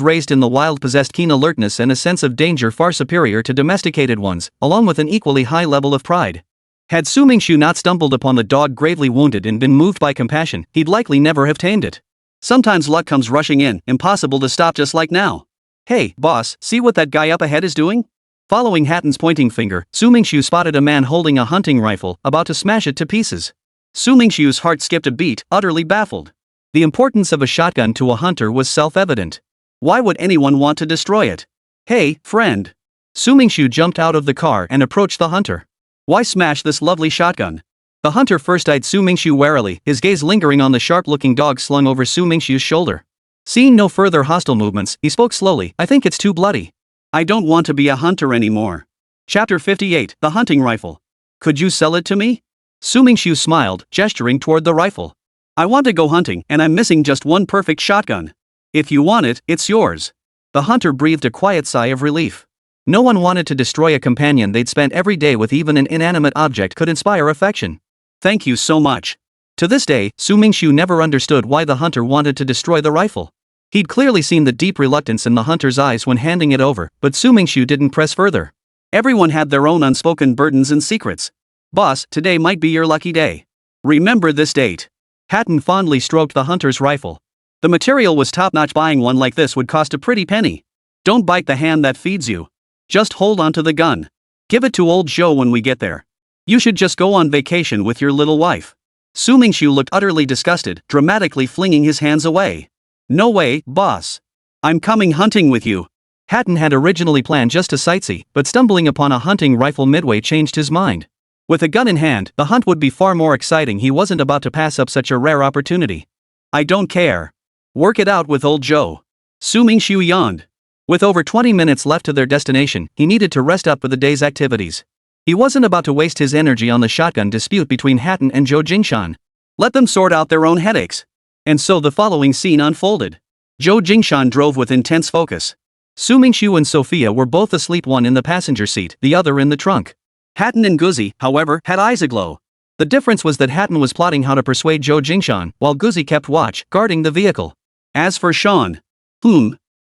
raised in the wild possessed keen alertness and a sense of danger far superior to domesticated ones, along with an equally high level of pride. Had Su Mingxu not stumbled upon the dog gravely wounded and been moved by compassion, he'd likely never have tamed it. Sometimes luck comes rushing in, impossible to stop, just like now. Hey, boss, see what that guy up ahead is doing? Following Hatton's pointing finger, Su Mingxu spotted a man holding a hunting rifle, about to smash it to pieces. Su Mingxu's heart skipped a beat, utterly baffled. The importance of a shotgun to a hunter was self-evident. Why would anyone want to destroy it? Hey, friend. Su Mingxu jumped out of the car and approached the hunter. Why smash this lovely shotgun? The hunter first eyed Su Mingxu warily, his gaze lingering on the sharp-looking dog slung over Su Mingxu's shoulder. Seeing no further hostile movements, he spoke slowly, I think it's too bloody. I don't want to be a hunter anymore. Chapter 58, The Hunting Rifle. Could you sell it to me? Su Mingxu smiled, gesturing toward the rifle. I want to go hunting, and I'm missing just one perfect shotgun. If you want it, it's yours. The hunter breathed a quiet sigh of relief. No one wanted to destroy a companion they'd spent every day with. Even an inanimate object could inspire affection. Thank you so much. To this day, Su Mingxu never understood why the hunter wanted to destroy the rifle. He'd clearly seen the deep reluctance in the hunter's eyes when handing it over, but Su Mingxu didn't press further. Everyone had their own unspoken burdens and secrets. Boss, today might be your lucky day. Remember this date. Hatton fondly stroked the hunter's rifle. The material was top-notch. Buying one like this would cost a pretty penny. Don't bite the hand that feeds you. Just hold on to the gun. Give it to old Joe when we get there. You should just go on vacation with your little wife. Su Mingxu looked utterly disgusted, dramatically flinging his hands away. No way, boss. I'm coming hunting with you. Hatton had originally planned just to sightsee, but stumbling upon a hunting rifle midway changed his mind. With a gun in hand, the hunt would be far more exciting. He wasn't about to pass up such a rare opportunity. I don't care. Work it out with old Joe. Su Mingxu yawned. With over 20 minutes left to their destination, he needed to rest up for the day's activities. He wasn't about to waste his energy on the shotgun dispute between Hatton and Zhou Jingshan. Let them sort out their own headaches. And so the following scene unfolded. Zhou Jingshan drove with intense focus. Su Mingxu and Sophia were both asleep, one in the passenger seat, the other in the trunk. Hatton and Guzi, however, had eyes aglow. The difference was that Hatton was plotting how to persuade Zhou Jingshan, while Guzi kept watch, guarding the vehicle. As for Sean.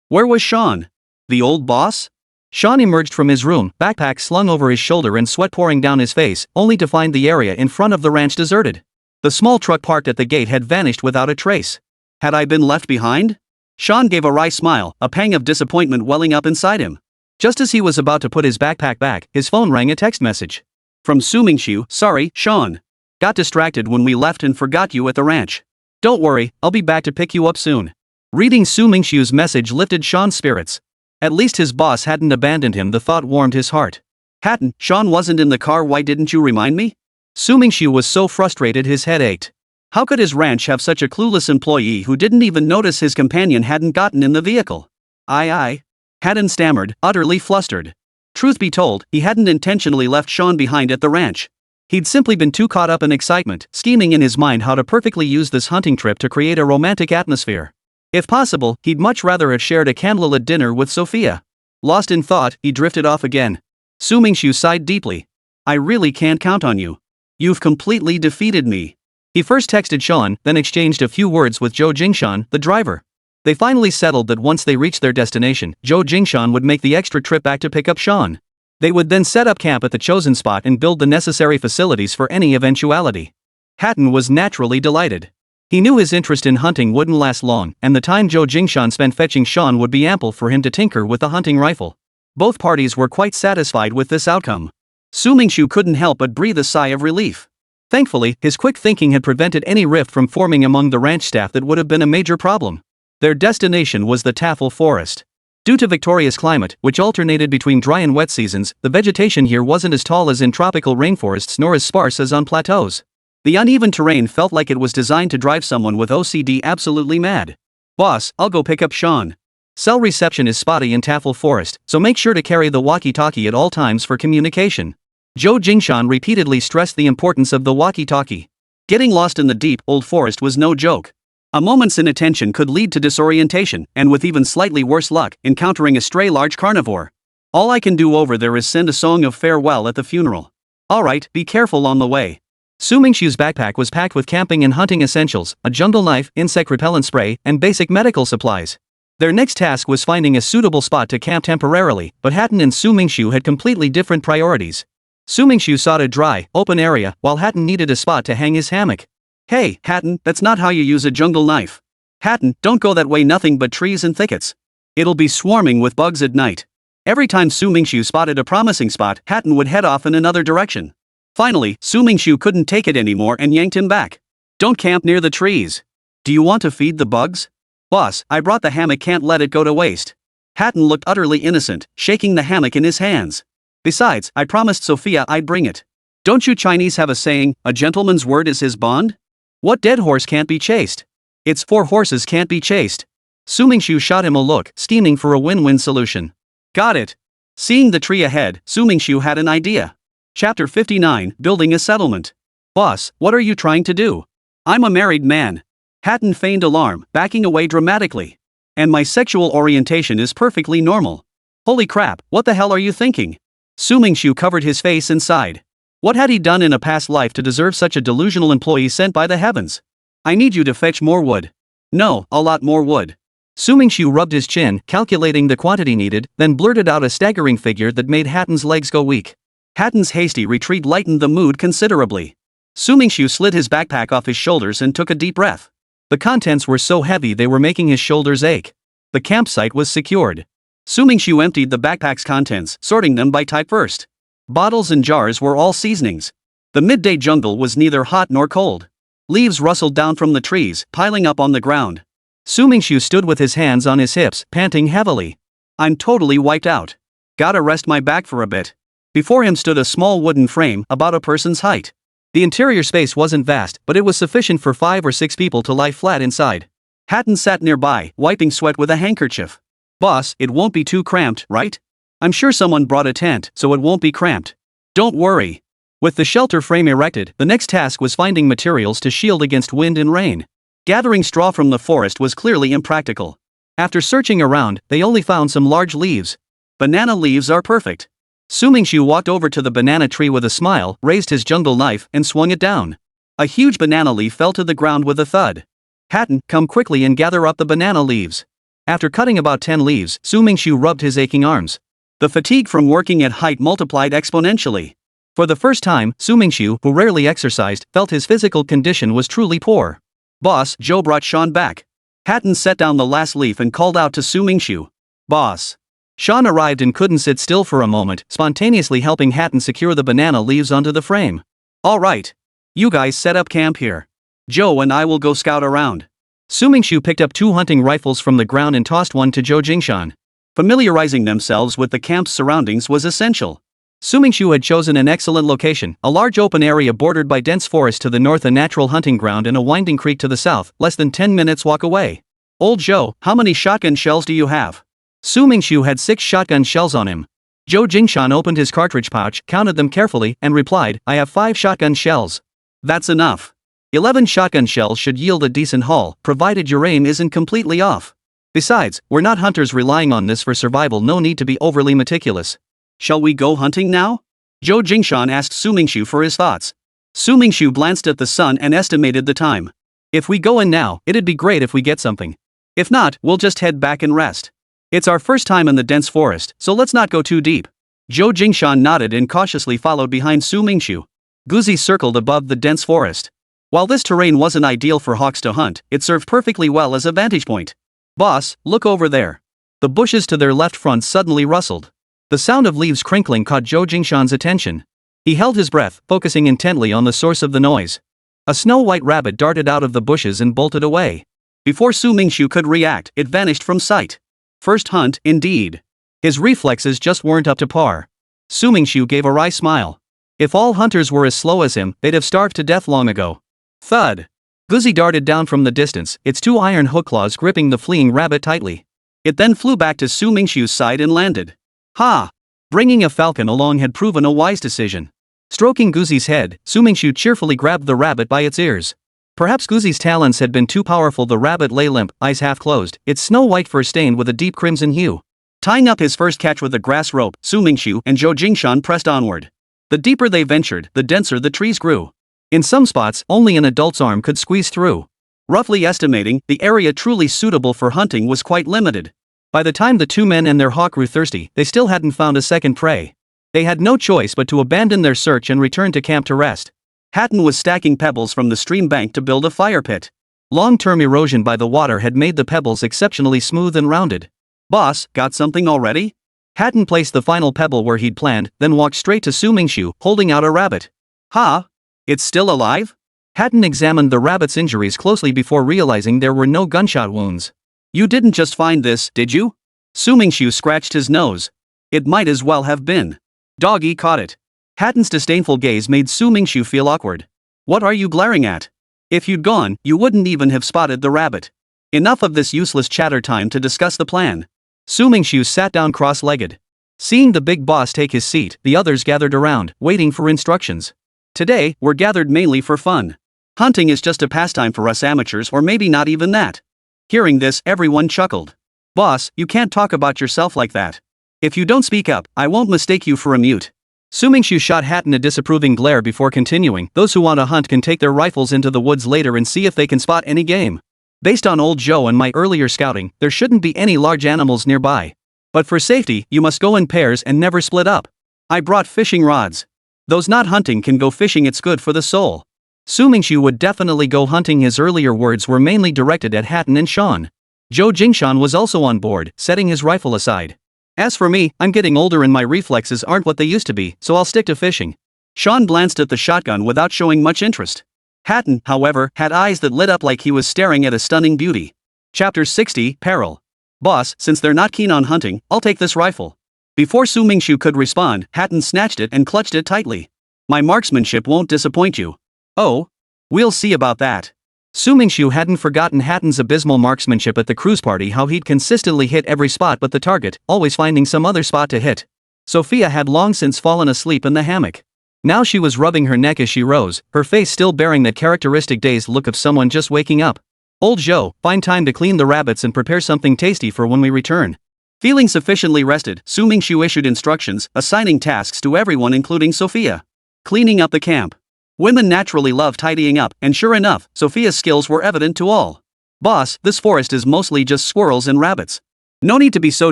Where was Sean? The old boss? Sean emerged from his room, backpack slung over his shoulder and sweat pouring down his face, only to find the area in front of the ranch deserted. The small truck parked at the gate had vanished without a trace. Had I been left behind? Sean gave a wry smile, a pang of disappointment welling up inside him. Just as he was about to put his backpack back, his phone rang, a text message. From Su Mingxu, sorry, Sean. Got distracted when we left and forgot you at the ranch. Don't worry, I'll be back to pick you up soon. Reading Su Mingxu's message lifted Sean's spirits. At least his boss hadn't abandoned him. The thought warmed his heart. Hatton, Sean wasn't in the car. Why didn't you remind me? Su Mingxu was so frustrated his head ached. How could his ranch have such a clueless employee who didn't even notice his companion hadn't gotten in the vehicle? Aye. Hatton stammered, utterly flustered. Truth be told, he hadn't intentionally left Sean behind at the ranch. He'd simply been too caught up in excitement, scheming in his mind how to perfectly use this hunting trip to create a romantic atmosphere. If possible, he'd much rather have shared a candlelit dinner with Sophia. Lost in thought, he drifted off again. Su Mingxu sighed deeply. I really can't count on you. You've completely defeated me. He first texted Sean, then exchanged a few words with Zhou Jingshan, the driver. They finally settled that once they reached their destination, Zhou Jingshan would make the extra trip back to pick up Sean. They would then set up camp at the chosen spot and build the necessary facilities for any eventuality. Hatton was naturally delighted. He knew his interest in hunting wouldn't last long, and the time Zhou Jingshan spent fetching Sean would be ample for him to tinker with the hunting rifle. Both parties were quite satisfied with this outcome. Su Mingxu couldn't help but breathe a sigh of relief. Thankfully, his quick thinking had prevented any rift from forming among the ranch staff that would have been a major problem. Their destination was the Taffel Forest. Due to Victoria's climate, which alternated between dry and wet seasons, the vegetation here wasn't as tall as in tropical rainforests nor as sparse as on plateaus. The uneven terrain felt like it was designed to drive someone with OCD absolutely mad. "Boss, I'll go pick up Sean. Cell reception is spotty in Taffel Forest, so make sure to carry the walkie-talkie at all times for communication." Zhou Jingshan repeatedly stressed the importance of the walkie-talkie. Getting lost in the deep, old forest was no joke. A moment's inattention could lead to disorientation, and with even slightly worse luck, encountering a stray large carnivore. "All I can do over there is send a song of farewell at the funeral. Alright, be careful on the way." Su Mingxu's backpack was packed with camping and hunting essentials, a jungle knife, insect repellent spray, and basic medical supplies. Their next task was finding a suitable spot to camp temporarily, but Hatton and Su Mingxu had completely different priorities. Su Mingxu sought a dry, open area, while Hatton needed a spot to hang his hammock. "Hey, Hatton, that's not how you use a jungle knife. Hatton, don't go that way, nothing but trees and thickets. It'll be swarming with bugs at night." Every time Su Mingxu spotted a promising spot, Hatton would head off in another direction. Finally, Su Mingxu couldn't take it anymore and yanked him back. "Don't camp near the trees. Do you want to feed the bugs?" "Boss, I brought the hammock, can't let it go to waste." Hatton looked utterly innocent, shaking the hammock in his hands. "Besides, I promised Sophia I'd bring it. Don't you Chinese have a saying, a gentleman's word is his bond? What dead horse can't be chased? It's 4 horses can't be chased." Su Mingxu shot him a look, scheming for a win-win solution. "Got it." Seeing the tree ahead, Su Mingxu had an idea. Chapter 59, Building a Settlement. "Boss, what are you trying to do?" "I'm a married man." Hatton feigned alarm, backing away dramatically. "And my sexual orientation is perfectly normal." "Holy crap, what the hell are you thinking?" Su Mingxu covered his face and sighed. What had he done in a past life to deserve such a delusional employee sent by the heavens? "I need you to fetch more wood." "No, a lot more wood." Su Mingxu rubbed his chin, calculating the quantity needed, then blurted out a staggering figure that made Hatton's legs go weak. Hatton's hasty retreat lightened the mood considerably. Su Mingxu slid his backpack off his shoulders and took a deep breath. The contents were so heavy they were making his shoulders ache. The campsite was secured. Su Mingxu emptied the backpack's contents, sorting them by type first. Bottles and jars were all seasonings. The midday jungle was neither hot nor cold. Leaves rustled down from the trees, piling up on the ground. Su Mingxu stood with his hands on his hips, panting heavily. "I'm totally wiped out. Gotta rest my back for a bit." Before him stood a small wooden frame, about a person's height. The interior space wasn't vast, but it was sufficient for 5 or 6 people to lie flat inside. Hatton sat nearby, wiping sweat with a handkerchief. "Boss, it won't be too cramped, right? I'm sure someone brought a tent, so it won't be cramped." "Don't worry." With the shelter frame erected, the next task was finding materials to shield against wind and rain. Gathering straw from the forest was clearly impractical. After searching around, they only found some large leaves. "Banana leaves are perfect." Su Mingxu walked over to the banana tree with a smile, raised his jungle knife, and swung it down. A huge banana leaf fell to the ground with a thud. "Hatton, come quickly and gather up the banana leaves." After cutting about 10 leaves, Su Mingxu rubbed his aching arms. The fatigue from working at height multiplied exponentially. For the first time, Su Mingxu, who rarely exercised, felt his physical condition was truly poor. "Boss, Joe brought Sean back." Hatton set down the last leaf and called out to Su Mingxu. "Boss." Sean arrived and couldn't sit still for a moment, spontaneously helping Hatton secure the banana leaves onto the frame. "All right. You guys set up camp here. Joe and I will go scout around." Su Mingxu picked up 2 hunting rifles from the ground and tossed one to Zhou Jingshan. Familiarizing themselves with the camp's surroundings was essential. Su Mingxu had chosen an excellent location, a large open area bordered by dense forest to the north, a natural hunting ground, and a winding creek to the south, less than 10 minutes walk away. "Old Zhou, how many shotgun shells do you have?" Su Mingxu had 6 shotgun shells on him. Zhou Jingshan opened his cartridge pouch, counted them carefully, and replied, "I have 5 shotgun shells." "That's enough. 11 shotgun shells should yield a decent haul, provided your aim isn't completely off. Besides, we're not hunters relying on this for survival, no need to be overly meticulous." "Shall we go hunting now?" Zhou Jingshan asked Su Mingxu for his thoughts. Su Mingxu glanced at the sun and estimated the time. "If we go in now, it'd be great if we get something. If not, we'll just head back and rest. It's our first time in the dense forest, so let's not go too deep." Zhou Jingshan nodded and cautiously followed behind Su Mingxu. Guzi circled above the dense forest. While this terrain wasn't ideal for hawks to hunt, it served perfectly well as a vantage point. Boss, look over there. The bushes to their left front suddenly rustled. The sound of leaves crinkling caught Zhou Jingshan's attention. He held his breath, focusing intently on the source of the noise. A snow-white rabbit darted out of the bushes and bolted away. Before Su Mingxu could react, it vanished from sight. First hunt, indeed. His reflexes just weren't up to par. Su Mingxu gave a wry smile. If all hunters were as slow as him, they'd have starved to death long ago. Thud! Guzi darted down from the distance, its two iron hook claws gripping the fleeing rabbit tightly. It then flew back to Su Mingxu's side and landed. Ha! Bringing a falcon along had proven a wise decision. Stroking Guzi's head, Su Mingxu cheerfully grabbed the rabbit by its ears. Perhaps Guzi's talons had been too powerful. The rabbit lay limp, eyes half closed, its snow-white fur stained with a deep crimson hue. Tying up his first catch with a grass rope, Su Mingxu and Zhou Jingshan pressed onward. The deeper they ventured, the denser the trees grew. In some spots, only an adult's arm could squeeze through. Roughly estimating, the area truly suitable for hunting was quite limited. By the time the two men and their hawk grew thirsty, they still hadn't found a second prey. They had no choice but to abandon their search and return to camp to rest. Hatton was stacking pebbles from the stream bank to build a fire pit. Long-term erosion by the water had made the pebbles exceptionally smooth and rounded. Boss, got something already? Hatton placed the final pebble where he'd planned, then walked straight to Su Mingxu, holding out a rabbit. Ha! It's still alive? Hatton examined the rabbit's injuries closely before realizing there were no gunshot wounds. You didn't just find this, did you? Su Mingxu scratched his nose. It might as well have been. Doggy caught it. Hatton's disdainful gaze made Su Mingxu feel awkward. What are you glaring at? If you'd gone, you wouldn't even have spotted the rabbit. Enough of this useless chatter, time to discuss the plan. Su Mingxu sat down cross-legged. Seeing the big boss take his seat, the others gathered around, waiting for instructions. Today, we're gathered mainly for fun. Hunting is just a pastime for us amateurs, or maybe not even that. Hearing this, everyone chuckled. Boss, you can't talk about yourself like that. If you don't speak up, I won't mistake you for a mute. Su Mingxu shot Hatton a disapproving glare before continuing. Those who want to hunt can take their rifles into the woods later and see if they can spot any game. Based on old Joe and my earlier scouting, there shouldn't be any large animals nearby. But for safety, you must go in pairs and never split up. I brought fishing rods. Those not hunting can go fishing, it's good for the soul. Su Mingxu would definitely go hunting. His earlier words were mainly directed at Hatton and Sean. Zhou Jingshan was also on board, setting his rifle aside. As for me, I'm getting older and my reflexes aren't what they used to be, so I'll stick to fishing. Sean glanced at the shotgun without showing much interest. Hatton, however, had eyes that lit up like he was staring at a stunning beauty. Chapter 60, Peril. Boss, since they're not keen on hunting, I'll take this rifle. Before Su Mingxu could respond, Hatton snatched it and clutched it tightly. My marksmanship won't disappoint you. Oh? We'll see about that. Su Mingxu hadn't forgotten Hatton's abysmal marksmanship at the cruise party, how he'd consistently hit every spot but the target, always finding some other spot to hit. Sophia had long since fallen asleep in the hammock. Now she was rubbing her neck as she rose, her face still bearing that characteristic dazed look of someone just waking up. Old Joe, find time to clean the rabbits and prepare something tasty for when we return. Feeling sufficiently rested, Su Mingxu issued instructions, assigning tasks to everyone including Sophia. Cleaning up the camp. Women naturally love tidying up, and sure enough, Sophia's skills were evident to all. Boss, this forest is mostly just squirrels and rabbits. No need to be so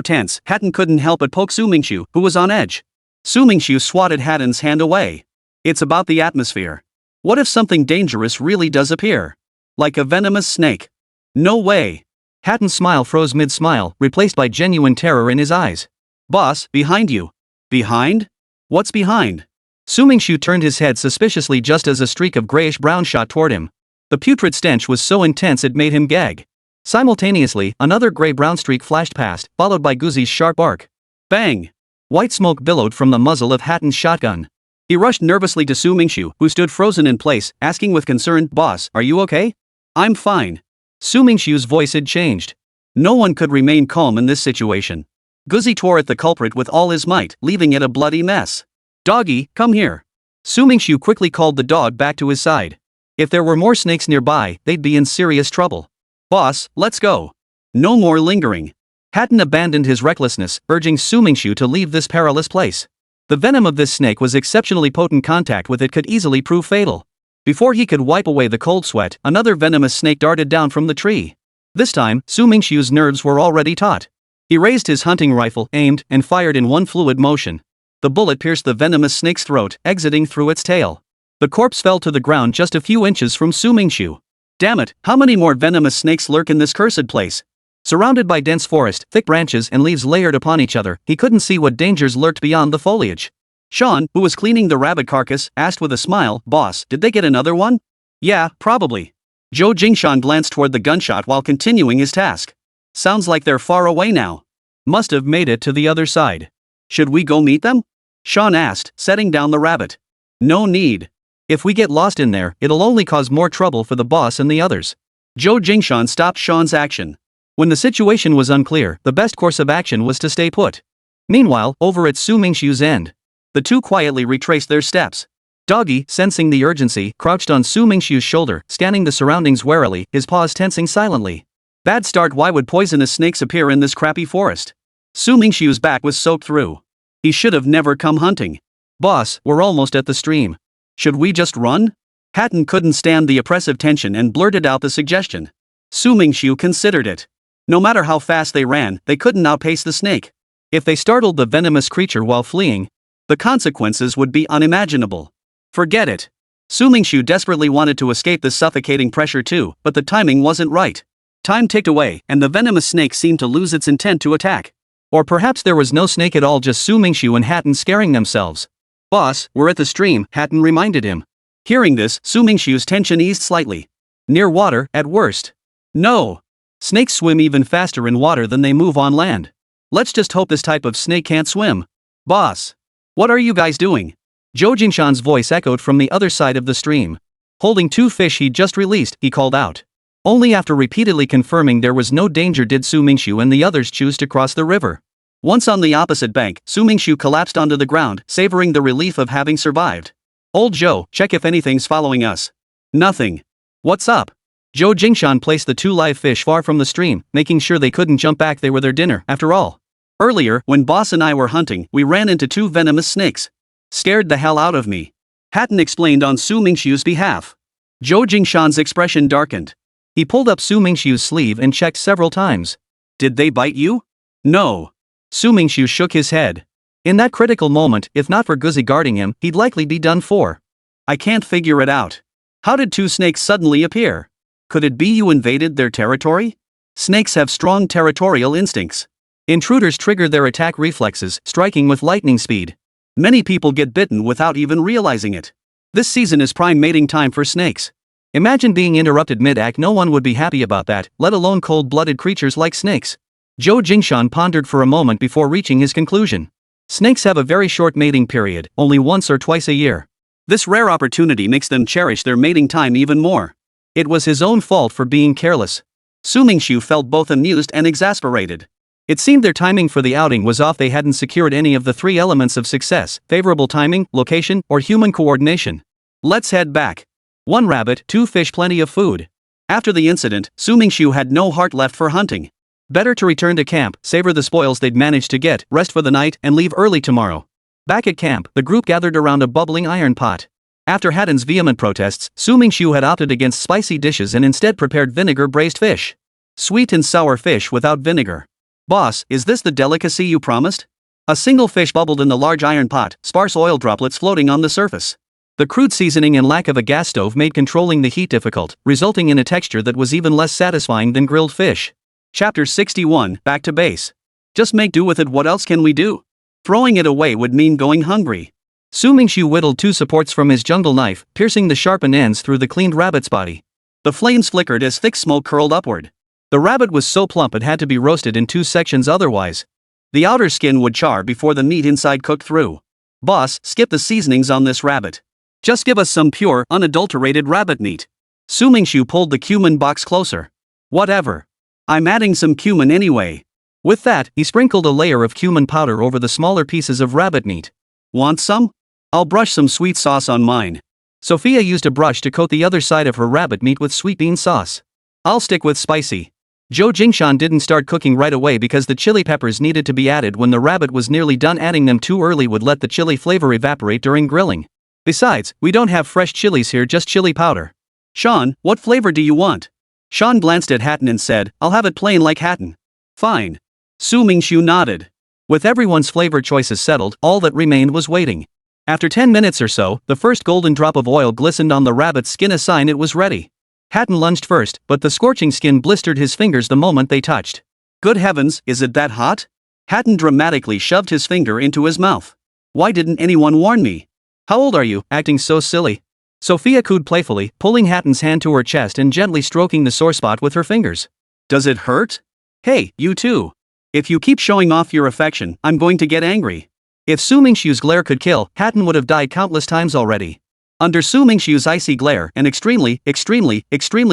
tense. Hatton couldn't help but poke Su Mingxu, who was on edge. Su Mingxu swatted Hatton's hand away. It's about the atmosphere. What if something dangerous really does appear? Like a venomous snake? No way. Hatton's smile froze mid-smile, replaced by genuine terror in his eyes. Boss, behind you. Behind? What's behind? Su Mingxu turned his head suspiciously just as a streak of grayish-brown shot toward him. The putrid stench was so intense it made him gag. Simultaneously, another gray-brown streak flashed past, followed by Guzi's sharp bark. Bang! White smoke billowed from the muzzle of Hatton's shotgun. He rushed nervously to Su Mingxu, who stood frozen in place, asking with concern, Boss, are you okay? I'm fine. Su Mingxu's voice had changed. No one could remain calm in this situation. Guzi tore at the culprit with all his might, leaving it a bloody mess. Doggy, come here. Su Mingxu quickly called the dog back to his side. If there were more snakes nearby, they'd be in serious trouble. Boss, let's go. No more lingering. Hatton abandoned his recklessness, urging Su Mingxu to leave this perilous place. The venom of this snake was exceptionally potent. Contact with it could easily prove fatal. Before he could wipe away the cold sweat, another venomous snake darted down from the tree. This time, Su Mingxu's nerves were already taut. He raised his hunting rifle, aimed, and fired in one fluid motion. The bullet pierced the venomous snake's throat, exiting through its tail. The corpse fell to the ground just a few inches from Su Mingxu. Damn it, how many more venomous snakes lurk in this cursed place? Surrounded by dense forest, thick branches and leaves layered upon each other, he couldn't see what dangers lurked beyond the foliage. Sean, who was cleaning the rabbit carcass, asked with a smile, "Boss, did they get another one?" "Yeah, probably." Zhou Jingshan glanced toward the gunshot while continuing his task. "Sounds like they're far away now. Must have made it to the other side. Should we go meet them?" Sean asked, setting down the rabbit. "No need. If we get lost in there, it'll only cause more trouble for the boss and the others." Zhou Jingshan stopped Sean's action. When the situation was unclear, the best course of action was to stay put. Meanwhile, over at Su Mingxu's end, the two quietly retraced their steps. Doggy, sensing the urgency, crouched on Su Mingxu's shoulder, scanning the surroundings warily, his paws tensing silently. Bad start. Why would poisonous snakes appear in this crappy forest? Su Mingxu's back was soaked through. He should have never come hunting. "Boss, we're almost at the stream. Should we just run?" Hatton couldn't stand the oppressive tension and blurted out the suggestion. Su Mingxu considered it. No matter how fast they ran, they couldn't outpace the snake. If they startled the venomous creature while fleeing, the consequences would be unimaginable. Forget it. Su Mingxu desperately wanted to escape the suffocating pressure too, but the timing wasn't right. Time ticked away, and the venomous snake seemed to lose its intent to attack. Or perhaps there was no snake at all, just Su Mingxu and Hatton scaring themselves. "Boss, we're at the stream," Hatton reminded him. Hearing this, Su Mingxu's tension eased slightly. "Near water, at worst." "No. Snakes swim even faster in water than they move on land. Let's just hope this type of snake can't swim." "Boss, what are you guys doing?" Zhou Jingshan's voice echoed from the other side of the stream. Holding two fish he'd just released, he called out. Only after repeatedly confirming there was no danger did Su Mingxu and the others choose to cross the river. Once on the opposite bank, Su Mingxu collapsed onto the ground, savoring the relief of having survived. "Old Zhou, check if anything's following us." "Nothing." "What's up?" Zhou Jingshan placed the two live fish far from the stream, making sure they couldn't jump back. They were their dinner, after all. "Earlier, when Boss and I were hunting, we ran into two venomous snakes. Scared the hell out of me." Hatton explained on Su Mingxu's behalf. Zhou Jingshan's expression darkened. He pulled up Su Mingxu's sleeve and checked several times. "Did they bite you?" "No." Su Mingxu shook his head. In that critical moment, if not for Guzi guarding him, he'd likely be done for. "I can't figure it out. How did two snakes suddenly appear? Could it be you invaded their territory? Snakes have strong territorial instincts. Intruders trigger their attack reflexes, striking with lightning speed. Many people get bitten without even realizing it. This season is prime mating time for snakes. Imagine being interrupted mid-act. No one would be happy about that, let alone cold-blooded creatures like snakes." Zhou Jingshan pondered for a moment before reaching his conclusion. Snakes have a very short mating period, only once or twice a year. This rare opportunity makes them cherish their mating time even more. It was his own fault for being careless. Su Mingxu felt both amused and exasperated. It seemed their timing for the outing was off. They hadn't secured any of the three elements of success: favorable timing, location, or human coordination. "Let's head back. One rabbit, two fish, plenty of food." After the incident, Su Mingxu had no heart left for hunting. Better to return to camp, savor the spoils they'd managed to get, rest for the night, and leave early tomorrow. Back at camp, the group gathered around a bubbling iron pot. After Hatton's vehement protests, Su Mingxu had opted against spicy dishes and instead prepared vinegar-braised fish. Sweet and sour fish without vinegar. "Boss, is this the delicacy you promised?" A single fish bubbled in the large iron pot, sparse oil droplets floating on the surface. The crude seasoning and lack of a gas stove made controlling the heat difficult, resulting in a texture that was even less satisfying than grilled fish. Chapter 61, Back to Base. Just make do with it. What else can we do? Throwing it away would mean going hungry. Su Mingxu whittled two supports from his jungle knife, piercing the sharpened ends through the cleaned rabbit's body. The flames flickered as thick smoke curled upward. The rabbit was so plump it had to be roasted in two sections, otherwise the outer skin would char before the meat inside cooked through. "Boss, skip the seasonings on this rabbit. Just give us some pure, unadulterated rabbit meat." Su Mingxu pulled the cumin box closer. "Whatever. I'm adding some cumin anyway." With that, he sprinkled a layer of cumin powder over the smaller pieces of rabbit meat. "Want some? I'll brush some sweet sauce on mine." Sophia used a brush to coat the other side of her rabbit meat with sweet bean sauce. "I'll stick with spicy." Zhou Jingshan didn't start cooking right away because the chili peppers needed to be added when the rabbit was nearly done. Adding them too early would let the chili flavor evaporate during grilling. Besides, we don't have fresh chilies here, just chili powder. "Sean, what flavor do you want?" Sean glanced at Hatton and said, "I'll have it plain like Hatton." "Fine." Su Mingxu nodded. With everyone's flavor choices settled, all that remained was waiting. After 10 minutes or so, the first golden drop of oil glistened on the rabbit's skin, a sign it was ready. Hatton lunged first, but the scorching skin blistered his fingers the moment they touched. Good heavens, is it that hot? Hatton dramatically shoved his finger into his mouth. Why didn't anyone warn me? How old are you, acting so silly? Sophia cooed playfully, pulling Hatton's hand to her chest and gently stroking the sore spot with her fingers. Does it hurt? Hey, you too. If you keep showing off your affection, I'm going to get angry. If Su Mingxu's glare could kill, Hatton would have died countless times already. Under Su Mingxu's icy glare, an extremely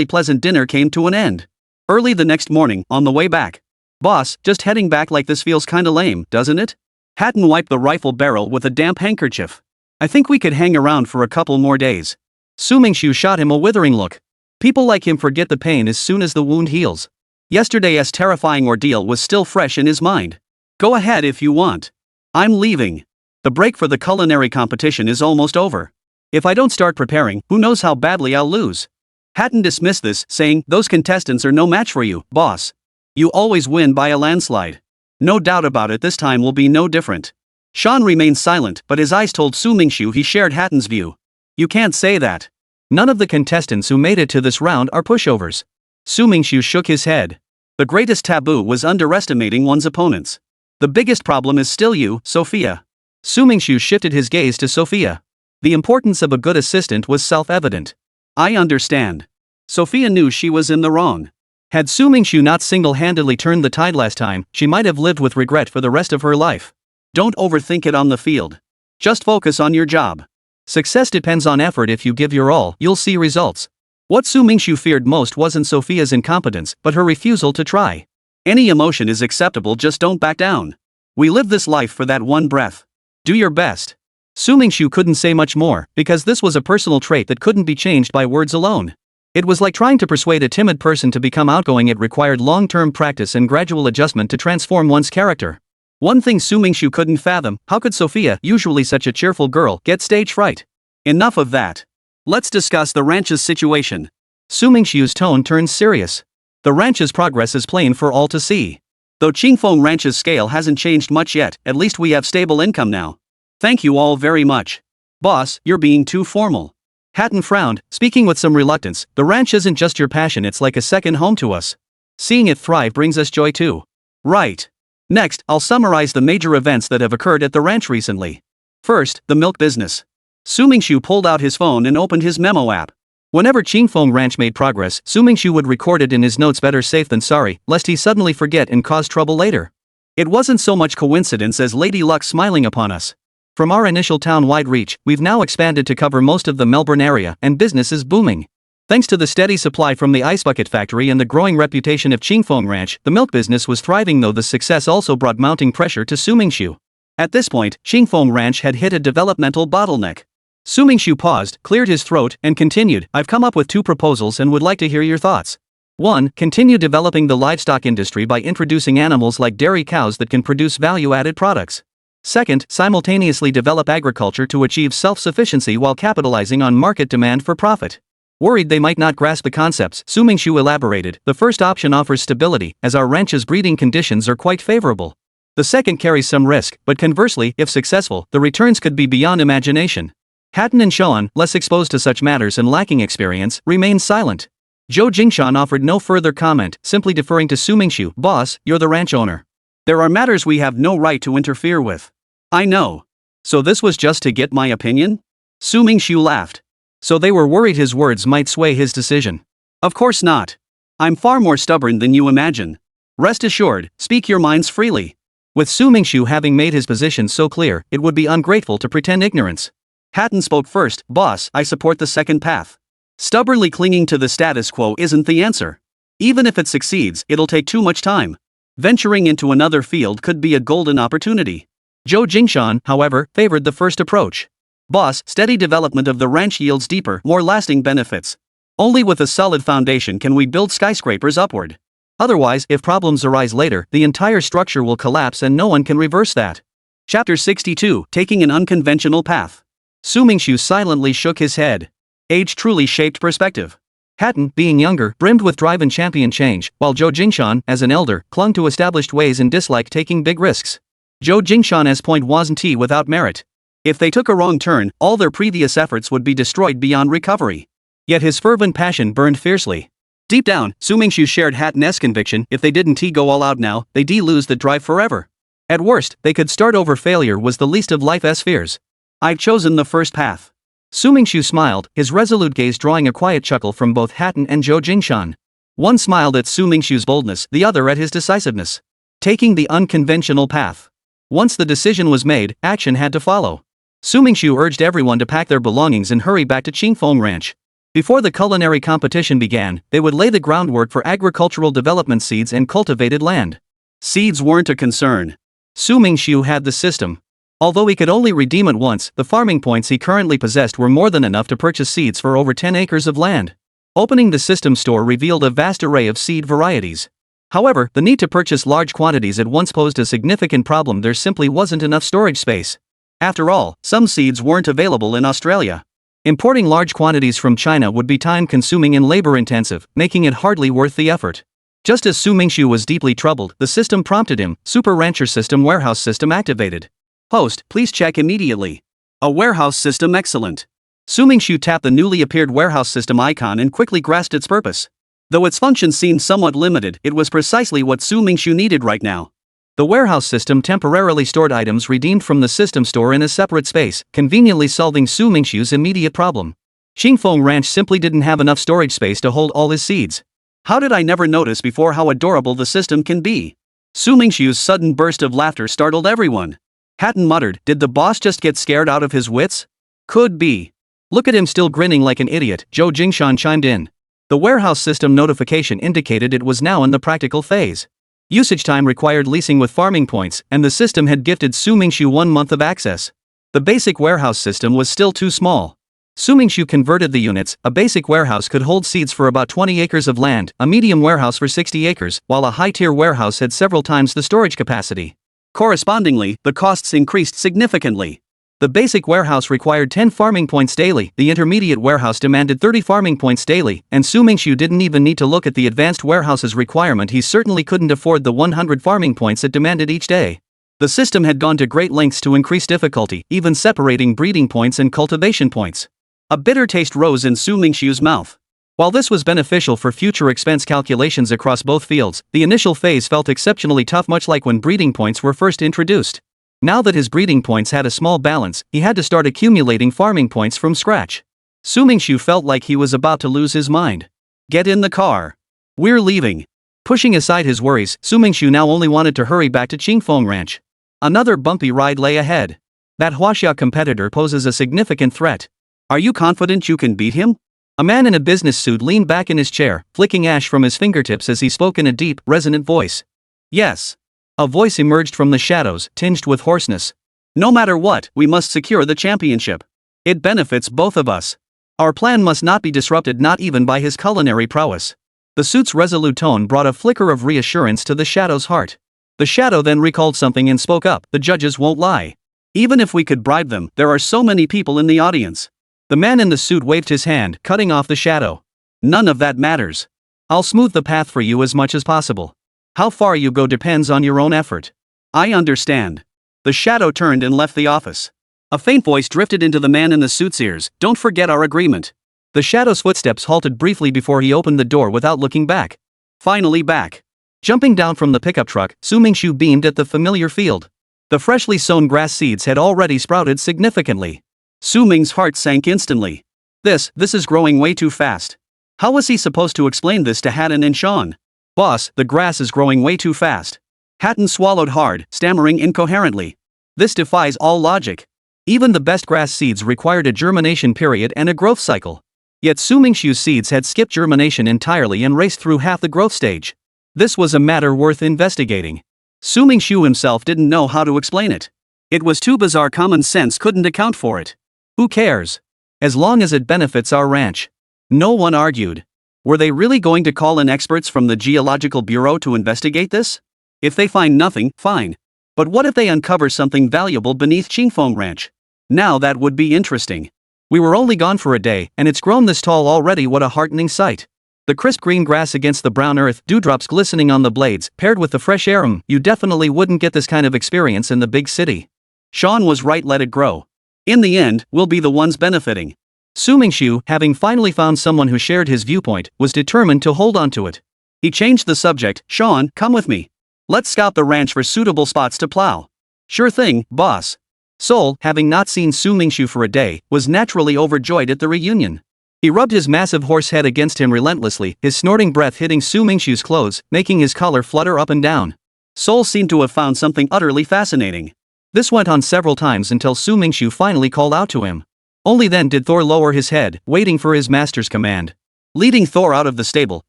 pleasant dinner came to an end. Early the next morning, on the way back. Boss, just heading back like this feels kinda lame, doesn't it? Hatton wiped the rifle barrel with a damp handkerchief. I think we could hang around for a couple more days. Su Mingxu shot him a withering look. People like him forget the pain as soon as the wound heals. Yesterday's terrifying ordeal was still fresh in his mind. Go ahead if you want. I'm leaving. The break for the culinary competition is almost over. If I don't start preparing, who knows how badly I'll lose. Hatton dismissed this, saying, those contestants are no match for you, boss. You always win by a landslide. No doubt about it, this time will be no different. Sean remained silent, but his eyes told Su Mingxu he shared Hatton's view. You can't say that. None of the contestants who made it to this round are pushovers. Su Mingxu shook his head. The greatest taboo was underestimating one's opponents. The biggest problem is still you, Sophia. Su Mingxu shifted his gaze to Sophia. The importance of a good assistant was self-evident. I understand. Sophia knew she was in the wrong. Had Su Mingxu not single-handedly turned the tide last time, she might have lived with regret for the rest of her life. Don't overthink it on the field. Just focus on your job. Success depends on effort. If you give your all, you'll see results. What Su Mingxu feared most wasn't Sophia's incompetence, but her refusal to try. Any emotion is acceptable, just don't back down. We live this life for that one breath. Do your best. Su Mingxu couldn't say much more, because this was a personal trait that couldn't be changed by words alone. It was like trying to persuade a timid person to become outgoing. It required long-term practice and gradual adjustment to transform one's character. One thing Su Mingxu couldn't fathom, how could Sophia, usually such a cheerful girl, get stage fright? Enough of that. Let's discuss the ranch's situation. Su Mingxiu's tone turned serious. The ranch's progress is plain for all to see. Though Qingfeng Ranch's scale hasn't changed much yet, at least we have stable income now. Thank you all very much. Boss, you're being too formal. Hatton frowned, speaking with some reluctance. The ranch isn't just your passion, it's like a second home to us. Seeing it thrive brings us joy too. Right. Next, I'll summarize the major events that have occurred at the ranch recently. First, the milk business. Su Mingxu pulled out his phone and opened his memo app. Whenever Qingfeng Ranch made progress, Su Mingxu would record it in his notes. Better safe than sorry, lest he suddenly forget and cause trouble later. It wasn't so much coincidence as Lady Luck smiling upon us. From our initial town-wide reach, we've now expanded to cover most of the Melbourne area, and business is booming. Thanks to the steady supply from the Ice Bucket Factory and the growing reputation of Qingfeng Ranch, the milk business was thriving, though the success also brought mounting pressure to Su Mingxu. At this point, Qingfeng Ranch had hit a developmental bottleneck. Su Mingxu paused, cleared his throat, and continued, I've come up with 2 proposals and would like to hear your thoughts. 1. Continue developing the livestock industry by introducing animals like dairy cows that can produce value-added products. Second, simultaneously develop agriculture to achieve self-sufficiency while capitalizing on market demand for profit. Worried they might not grasp the concepts, Su Mingxu elaborated, the first option offers stability, as our ranch's breeding conditions are quite favorable. The second carries some risk, but conversely, if successful, the returns could be beyond imagination. Hatton and Sean, less exposed to such matters and lacking experience, remained silent. Zhou Jingshan offered no further comment, simply deferring to Su Mingxu, boss, you're the ranch owner. There are matters we have no right to interfere with. I know. So this was just to get my opinion? Su Mingxu laughed. So they were worried his words might sway his decision. Of course not. I'm far more stubborn than you imagine. Rest assured, speak your minds freely. With Su Mingxu having made his position so clear, it would be ungrateful to pretend ignorance. Hatton spoke first, boss, I support the second path. Stubbornly clinging to the status quo isn't the answer. Even if it succeeds, it'll take too much time. Venturing into another field could be a golden opportunity. Zhou Jingshan, however, favored the first approach. Boss, steady development of the ranch yields deeper, more lasting benefits. Only with a solid foundation can we build skyscrapers upward. Otherwise, if problems arise later, the entire structure will collapse and no one can reverse that. Chapter 62, Taking an Unconventional Path. Su Mingxu silently shook his head. Age truly shaped perspective. Hatton, being younger, brimmed with drive and championed change, while Zhou Jingshan, as an elder, clung to established ways and disliked taking big risks. Zhou Jingshan's point wasn't without merit. If they took a wrong turn, all their previous efforts would be destroyed beyond recovery. Yet his fervent passion burned fiercely. Deep down, Su Mingxu shared Hatton's conviction: if they didn't go all out now, they'd lose the drive forever. At worst, they could start over. Failure was the least of life's fears. I've chosen the first path. Su Mingxu smiled, his resolute gaze drawing a quiet chuckle from both Hatton and Zhou Jingshan. One smiled at Su Mingxu's boldness, the other at his decisiveness. Taking the unconventional path. Once the decision was made, action had to follow. Su Mingxu urged everyone to pack their belongings and hurry back to Qingfeng Ranch. Before the culinary competition began, they would lay the groundwork for agricultural development: seeds and cultivated land. Seeds weren't a concern. Su Mingxu had the system. Although he could only redeem it once, the farming points he currently possessed were more than enough to purchase seeds for over 10 acres of land. Opening the system store revealed a vast array of seed varieties. However, the need to purchase large quantities at once posed a significant problem: there simply wasn't enough storage space. After all, some seeds weren't available in Australia. Importing large quantities from China would be time-consuming and labor-intensive, making it hardly worth the effort. Just as Su Mingxu was deeply troubled, the system prompted him: Super Rancher System Warehouse System activated. Host, please check immediately. A warehouse system, excellent. Su Mingxu tapped the newly appeared warehouse system icon and quickly grasped its purpose. Though its function seemed somewhat limited, it was precisely what Su Mingxu needed right now. The warehouse system temporarily stored items redeemed from the system store in a separate space, conveniently solving Su Mingxu's immediate problem. Qingfeng Ranch simply didn't have enough storage space to hold all his seeds. How did I never notice before how adorable the system can be? Su Mingxu's sudden burst of laughter startled everyone. Hatton muttered, did the boss just get scared out of his wits? Could be. Look at him still grinning like an idiot, Zhou Jingshan chimed in. The warehouse system notification indicated it was now in the practical phase. Usage time required leasing with farming points, and the system had gifted Su Mingxu 1 month of access. The basic warehouse system was still too small. Su Mingxu converted the units. A basic warehouse could hold seeds for about 20 acres of land, a medium warehouse for 60 acres, while a high-tier warehouse had several times the storage capacity. Correspondingly, the costs increased significantly. The basic warehouse required 10 farming points daily, the intermediate warehouse demanded 30 farming points daily, and Su Mingxu didn't even need to look at the advanced warehouse's requirement. He certainly couldn't afford the 100 farming points it demanded each day. The system had gone to great lengths to increase difficulty, even separating breeding points and cultivation points. A bitter taste rose in Su Mingxu's mouth. While this was beneficial for future expense calculations across both fields, the initial phase felt exceptionally tough, much like when breeding points were first introduced. Now that his breeding points had a small balance, he had to start accumulating farming points from scratch. Su Mingxu felt like he was about to lose his mind. Get in the car. We're leaving. Pushing aside his worries, Su Mingxu now only wanted to hurry back to Qingfeng Ranch. Another bumpy ride lay ahead. That Huaxia competitor poses a significant threat. Are you confident you can beat him? A man in a business suit leaned back in his chair, flicking ash from his fingertips as he spoke in a deep, resonant voice. Yes. A voice emerged from the shadows, tinged with hoarseness. No matter what, we must secure the championship. It benefits both of us. Our plan must not be disrupted, not even by his culinary prowess. The suit's resolute tone brought a flicker of reassurance to the shadow's heart. The shadow then recalled something and spoke up. The judges won't lie. Even if we could bribe them, there are so many people in the audience. The man in the suit waved his hand, cutting off the shadow. None of that matters. I'll smooth the path for you as much as possible. How far you go depends on your own effort. I understand. The shadow turned and left the office. A faint voice drifted into the man in the suit's ears. Don't forget our agreement. The shadow's footsteps halted briefly before he opened the door without looking back. Finally back. Jumping down from the pickup truck, Su Mingxu beamed at the familiar field. The freshly sown grass seeds had already sprouted significantly. Su Ming's heart sank instantly. This is growing way too fast. How was he supposed to explain this to Hatton and Sean? Boss, the grass is growing way too fast. Hatton swallowed hard, stammering incoherently. This defies all logic. Even the best grass seeds required a germination period and a growth cycle. Yet Su Mingxu's seeds had skipped germination entirely and raced through half the growth stage. This was a matter worth investigating. Su Mingxu himself didn't know how to explain it. It was too bizarre, common sense couldn't account for it. Who cares? As long as it benefits our ranch. No one argued. Were they really going to call in experts from the Geological Bureau to investigate this? If they find nothing, fine. But what if they uncover something valuable beneath Qingfeng Ranch? Now that would be interesting. We were only gone for a day, and it's grown this tall already. What a heartening sight. The crisp green grass against the brown earth, dewdrops glistening on the blades, paired with the fresh air. You definitely wouldn't get this kind of experience in the big city. Sean was right, let it grow. In the end, we'll be the ones benefiting. Su Mingxu, having finally found someone who shared his viewpoint, was determined to hold on to it. He changed the subject. Sean, come with me. Let's scout the ranch for suitable spots to plow. Sure thing, boss. Sol, having not seen Su Mingxu for a day, was naturally overjoyed at the reunion. He rubbed his massive horse head against him relentlessly, his snorting breath hitting Su Mingxu's clothes, making his collar flutter up and down. Sol seemed to have found something utterly fascinating. This went on several times until Su Mingxu finally called out to him. Only then did Thor lower his head, waiting for his master's command. Leading Thor out of the stable,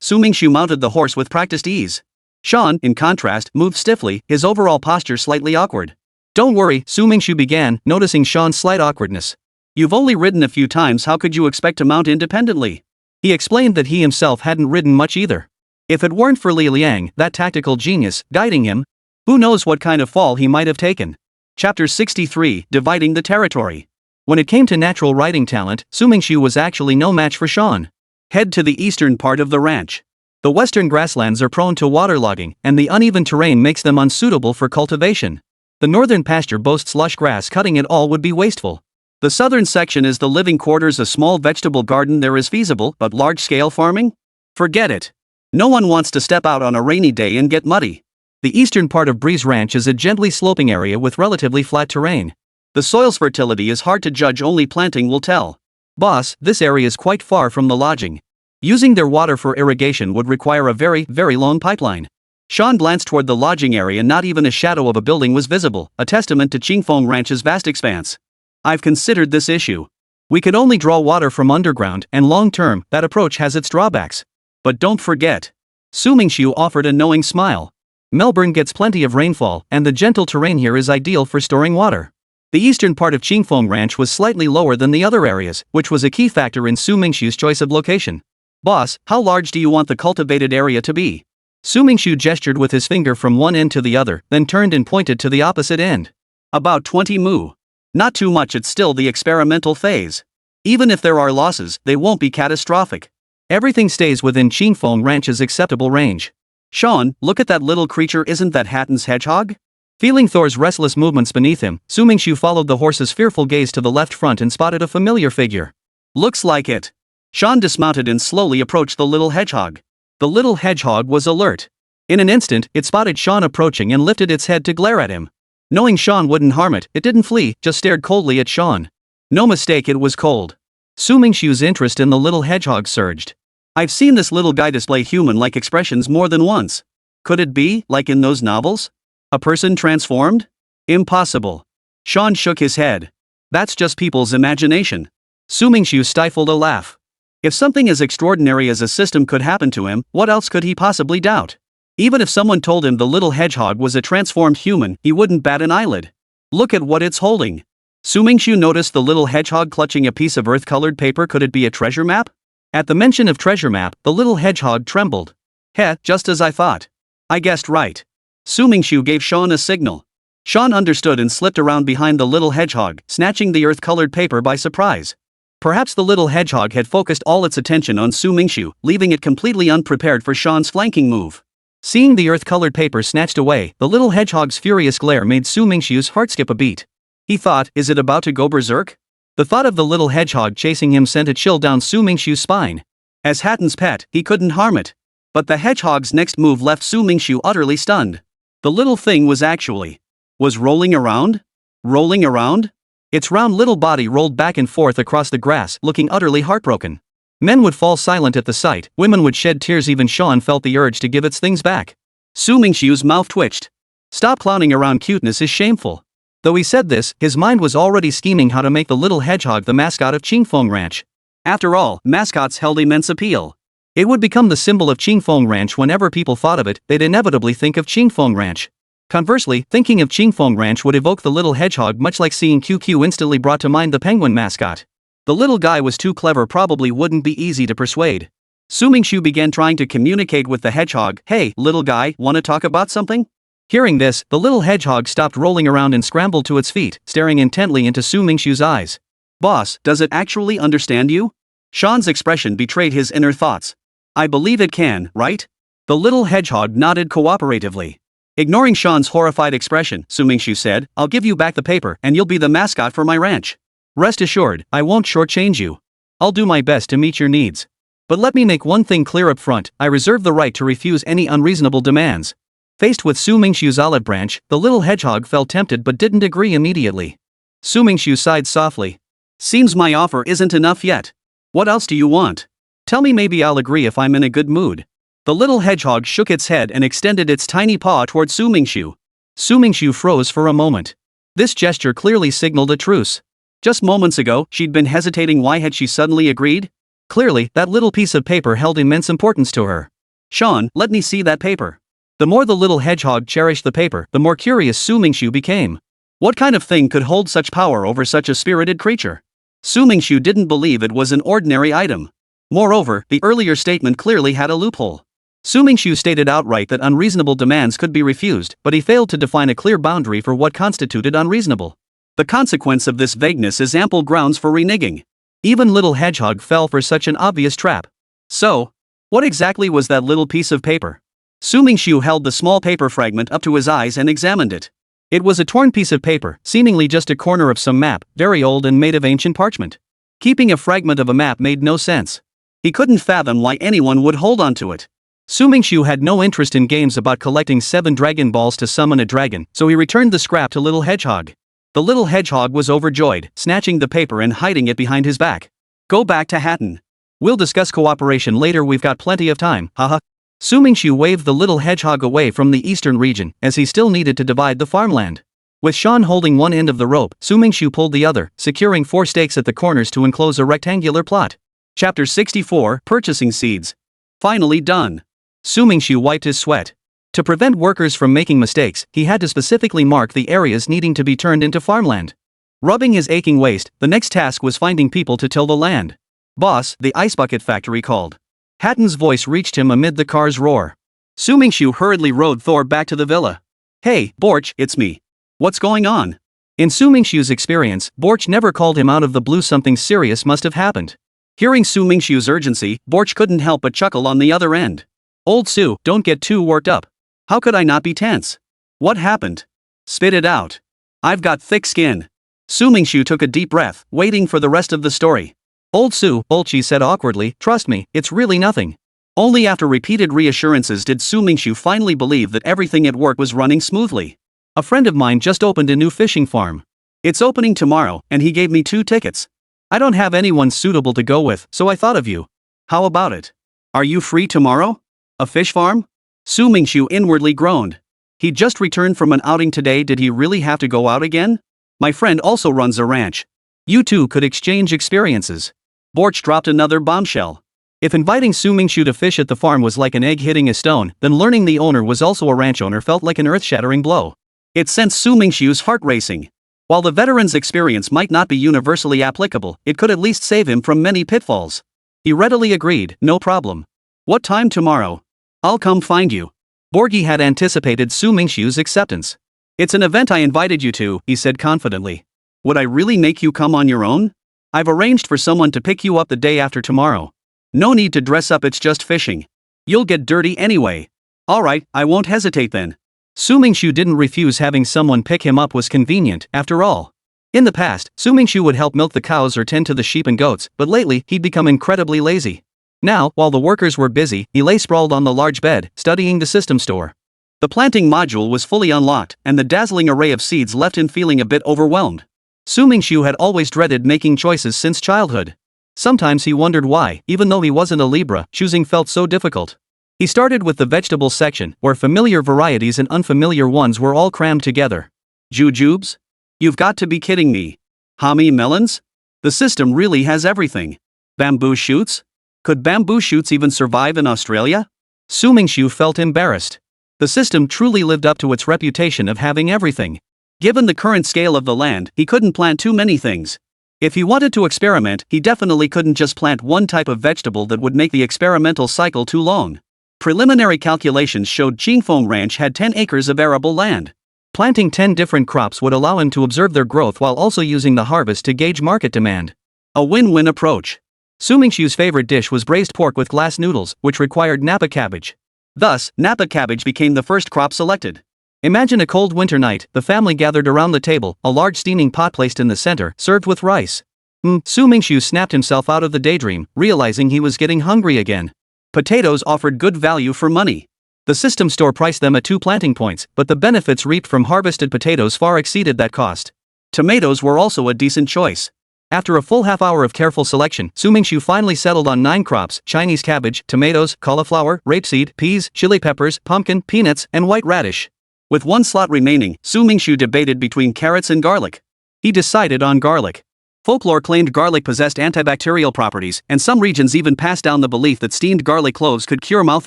Su Mingxu mounted the horse with practiced ease. Sean, in contrast, moved stiffly, his overall posture slightly awkward. Don't worry, Su Mingxu began, noticing Sean's slight awkwardness. You've only ridden a few times, how could you expect to mount independently? He explained that he himself hadn't ridden much either. If it weren't for Li Liang, that tactical genius, guiding him, who knows what kind of fall he might have taken. Chapter 63, Dividing the Territory. When it came to natural riding talent, Su Mingxu was actually no match for Sean. Head to the eastern part of the ranch. The western grasslands are prone to waterlogging, and the uneven terrain makes them unsuitable for cultivation. The northern pasture boasts lush grass, cutting it all would be wasteful. The southern section is the living quarters, a small vegetable garden there is feasible, but large-scale farming? Forget it. No one wants to step out on a rainy day and get muddy. The eastern part of Breeze Ranch is a gently sloping area with relatively flat terrain. The soil's fertility is hard to judge, only planting will tell. Boss, this area is quite far from the lodging. Using their water for irrigation would require a very, very long pipeline. Sean glanced toward the lodging area. Not even a shadow of a building was visible, a testament to Qingfeng Ranch's vast expanse. I've considered this issue. We could only draw water from underground, and long-term, that approach has its drawbacks. But don't forget. Su Mingxu offered a knowing smile. Melbourne gets plenty of rainfall, and the gentle terrain here is ideal for storing water. The eastern part of Qingfeng Ranch was slightly lower than the other areas, which was a key factor in Su Mingxu's choice of location. Boss, how large do you want the cultivated area to be? Su Mingxu gestured with his finger from one end to the other, then turned and pointed to the opposite end. About 20 mu. Not too much, it's still the experimental phase. Even if there are losses, they won't be catastrophic. Everything stays within Qingfeng Ranch's acceptable range. Sean, look at that little creature, isn't that Hatton's hedgehog? Feeling Thor's restless movements beneath him, Su Mingxu followed the horse's fearful gaze to the left front and spotted a familiar figure. Looks like it. Sean dismounted and slowly approached the little hedgehog. The little hedgehog was alert. In an instant, it spotted Sean approaching and lifted its head to glare at him. Knowing Sean wouldn't harm it, it didn't flee, just stared coldly at Sean. No mistake, it was cold. Su Mingxu's interest in the little hedgehog surged. I've seen this little guy display human-like expressions more than once. Could it be, like in those novels? A person transformed? Impossible. Sean shook his head. That's just people's imagination. Su Mingxu stifled a laugh. If something as extraordinary as a system could happen to him, what else could he possibly doubt? Even if someone told him the little hedgehog was a transformed human, he wouldn't bat an eyelid. Look at what it's holding. Su Mingxu noticed the little hedgehog clutching a piece of earth-colored paper. Could it be a treasure map? At the mention of treasure map, the little hedgehog trembled. Heh, just as I thought. I guessed right. Su Mingxu gave Sean a signal. Sean understood and slipped around behind the little hedgehog, snatching the earth-colored paper by surprise. Perhaps the little hedgehog had focused all its attention on Su Mingxu, leaving it completely unprepared for Sean's flanking move. Seeing the earth-colored paper snatched away, the little hedgehog's furious glare made Su Mingxu's heart skip a beat. He thought, is it about to go berserk? The thought of the little hedgehog chasing him sent a chill down Su Mingxu's spine. As Hatton's pet, he couldn't harm it. But the hedgehog's next move left Su Mingxu utterly stunned. The little thing was rolling around? Rolling around? Its round little body rolled back and forth across the grass, looking utterly heartbroken. Men would fall silent at the sight, women would shed tears, even Sean felt the urge to give its things back. Su Mingxu's mouth twitched. Stop clowning around, cuteness is shameful. Though he said this, his mind was already scheming how to make the little hedgehog the mascot of Qingfeng Ranch. After all, mascots held immense appeal. It would become the symbol of Qingfeng Ranch. Whenever people thought of it, they'd inevitably think of Qingfeng Ranch. Conversely, thinking of Qingfeng Ranch would evoke the little hedgehog, much like seeing QQ instantly brought to mind the penguin mascot. The little guy was too clever, probably wouldn't be easy to persuade. Su Mingxu began trying to communicate with the hedgehog. Hey, little guy, wanna talk about something? Hearing this, the little hedgehog stopped rolling around and scrambled to its feet, staring intently into Su Mingxu's eyes. Boss, does it actually understand you? Sean's expression betrayed his inner thoughts. I believe it can, right? The little hedgehog nodded cooperatively. Ignoring Sean's horrified expression, Su Mingxu said, I'll give you back the paper and you'll be the mascot for my ranch. Rest assured, I won't shortchange you. I'll do my best to meet your needs. But let me make one thing clear up front, I reserve the right to refuse any unreasonable demands. Faced with Su Mingxu's olive branch, the little hedgehog felt tempted but didn't agree immediately. Su Mingxu sighed softly. Seems my offer isn't enough yet. What else do you want? Tell me, maybe I'll agree if I'm in a good mood. The little hedgehog shook its head and extended its tiny paw toward Su Mingxu. Su Mingxu froze for a moment. This gesture clearly signaled a truce. Just moments ago, she'd been hesitating. Why had she suddenly agreed? Clearly, that little piece of paper held immense importance to her. Sean, let me see that paper. The more the little hedgehog cherished the paper, the more curious Su Mingxu became. What kind of thing could hold such power over such a spirited creature? Su Mingxu didn't believe it was an ordinary item. Moreover, the earlier statement clearly had a loophole. Su Mingxu stated outright that unreasonable demands could be refused, but he failed to define a clear boundary for what constituted unreasonable. The consequence of this vagueness is ample grounds for reneging. Even little hedgehog fell for such an obvious trap. So, what exactly was that little piece of paper? Su Mingxu held the small paper fragment up to his eyes and examined it. It was a torn piece of paper, seemingly just a corner of some map, very old and made of ancient parchment. Keeping a fragment of a map made no sense. He couldn't fathom why anyone would hold on to it. Su Mingxu had no interest in games about collecting 7 Dragon Balls to summon a dragon, so he returned the scrap to little hedgehog. The little hedgehog was overjoyed, snatching the paper and hiding it behind his back. Go back to Hatton. We'll discuss cooperation later, we've got plenty of time, haha. Su Mingxu waved the little hedgehog away from the eastern region, as he still needed to divide the farmland. With Sean holding one end of the rope, Su Mingxu pulled the other, securing 4 stakes at the corners to enclose a rectangular plot. Chapter 64, Purchasing Seeds. Finally done. Su Mingxu wiped his sweat. To prevent workers from making mistakes, he had to specifically mark the areas needing to be turned into farmland. Rubbing his aching waist, the next task was finding people to till the land. Boss, the ice bucket factory called. Hatton's voice reached him amid the car's roar. Su Mingxu hurriedly rode Thor back to the villa. Hey, Borch, it's me. What's going on? In Su Mingxu's experience, Borch never called him out of the blue. Something serious must have happened. Hearing Su Mingxu's urgency, Borch couldn't help but chuckle on the other end. Old Su, don't get too worked up. How could I not be tense? What happened? Spit it out. I've got thick skin. Su Mingxu took a deep breath, waiting for the rest of the story. Old Su, Bolchi said awkwardly, trust me, it's really nothing. Only after repeated reassurances did Su Mingxu finally believe that everything at work was running smoothly. A friend of mine just opened a new fishing farm. It's opening tomorrow, and he gave me 2 tickets. I don't have anyone suitable to go with, so I thought of you. How about it? Are you free tomorrow? A fish farm? Su Mingxu inwardly groaned. He'd just returned from an outing today. Did he really have to go out again? My friend also runs a ranch. You two could exchange experiences. Borch dropped another bombshell. If inviting Su Mingxu to fish at the farm was like an egg hitting a stone, then learning the owner was also a ranch owner felt like an earth-shattering blow. It sent Su Mingxu's heart racing. While the veteran's experience might not be universally applicable, it could at least save him from many pitfalls. He readily agreed, no problem. What time tomorrow? I'll come find you. Borgi had anticipated Su Mingxu's acceptance. It's an event I invited you to, he said confidently. Would I really make you come on your own? I've arranged for someone to pick you up the day after tomorrow. No need to dress up, it's just fishing. You'll get dirty anyway. Alright, I won't hesitate then. Su Mingxu didn't refuse. Having someone pick him up was convenient, after all. In the past, Su Mingxu would help milk the cows or tend to the sheep and goats, but lately, he'd become incredibly lazy. Now, while the workers were busy, he lay sprawled on the large bed, studying the system store. The planting module was fully unlocked, and the dazzling array of seeds left him feeling a bit overwhelmed. Su Mingxu had always dreaded making choices since childhood. Sometimes he wondered why, even though he wasn't a Libra, choosing felt so difficult. He started with the vegetables section, where familiar varieties and unfamiliar ones were all crammed together. Jujubes? You've got to be kidding me. Hami melons? The system really has everything. Bamboo shoots? Could bamboo shoots even survive in Australia? Su Mingxu felt embarrassed. The system truly lived up to its reputation of having everything. Given the current scale of the land, he couldn't plant too many things. If he wanted to experiment, he definitely couldn't just plant one type of vegetable. That would make the experimental cycle too long. Preliminary calculations showed Qingfeng Ranch had 10 acres of arable land. Planting 10 different crops would allow him to observe their growth while also using the harvest to gauge market demand. A win-win approach. Su Mingxu's favorite dish was braised pork with glass noodles, which required Napa cabbage. Thus, Napa cabbage became the first crop selected. Imagine a cold winter night, the family gathered around the table, a large steaming pot placed in the center, served with rice. Su Mingxu snapped himself out of the daydream, realizing he was getting hungry again. Potatoes offered good value for money. The system store priced them at 2 planting points, but the benefits reaped from harvested potatoes far exceeded that cost. Tomatoes were also a decent choice. After a full half-hour of careful selection, Su Mingxu finally settled on 9 crops: Chinese cabbage, tomatoes, cauliflower, rapeseed, peas, chili peppers, pumpkin, peanuts, and white radish. With 1 slot remaining, Su Mingxu debated between carrots and garlic. He decided on garlic. Folklore claimed garlic possessed antibacterial properties, and some regions even passed down the belief that steamed garlic cloves could cure mouth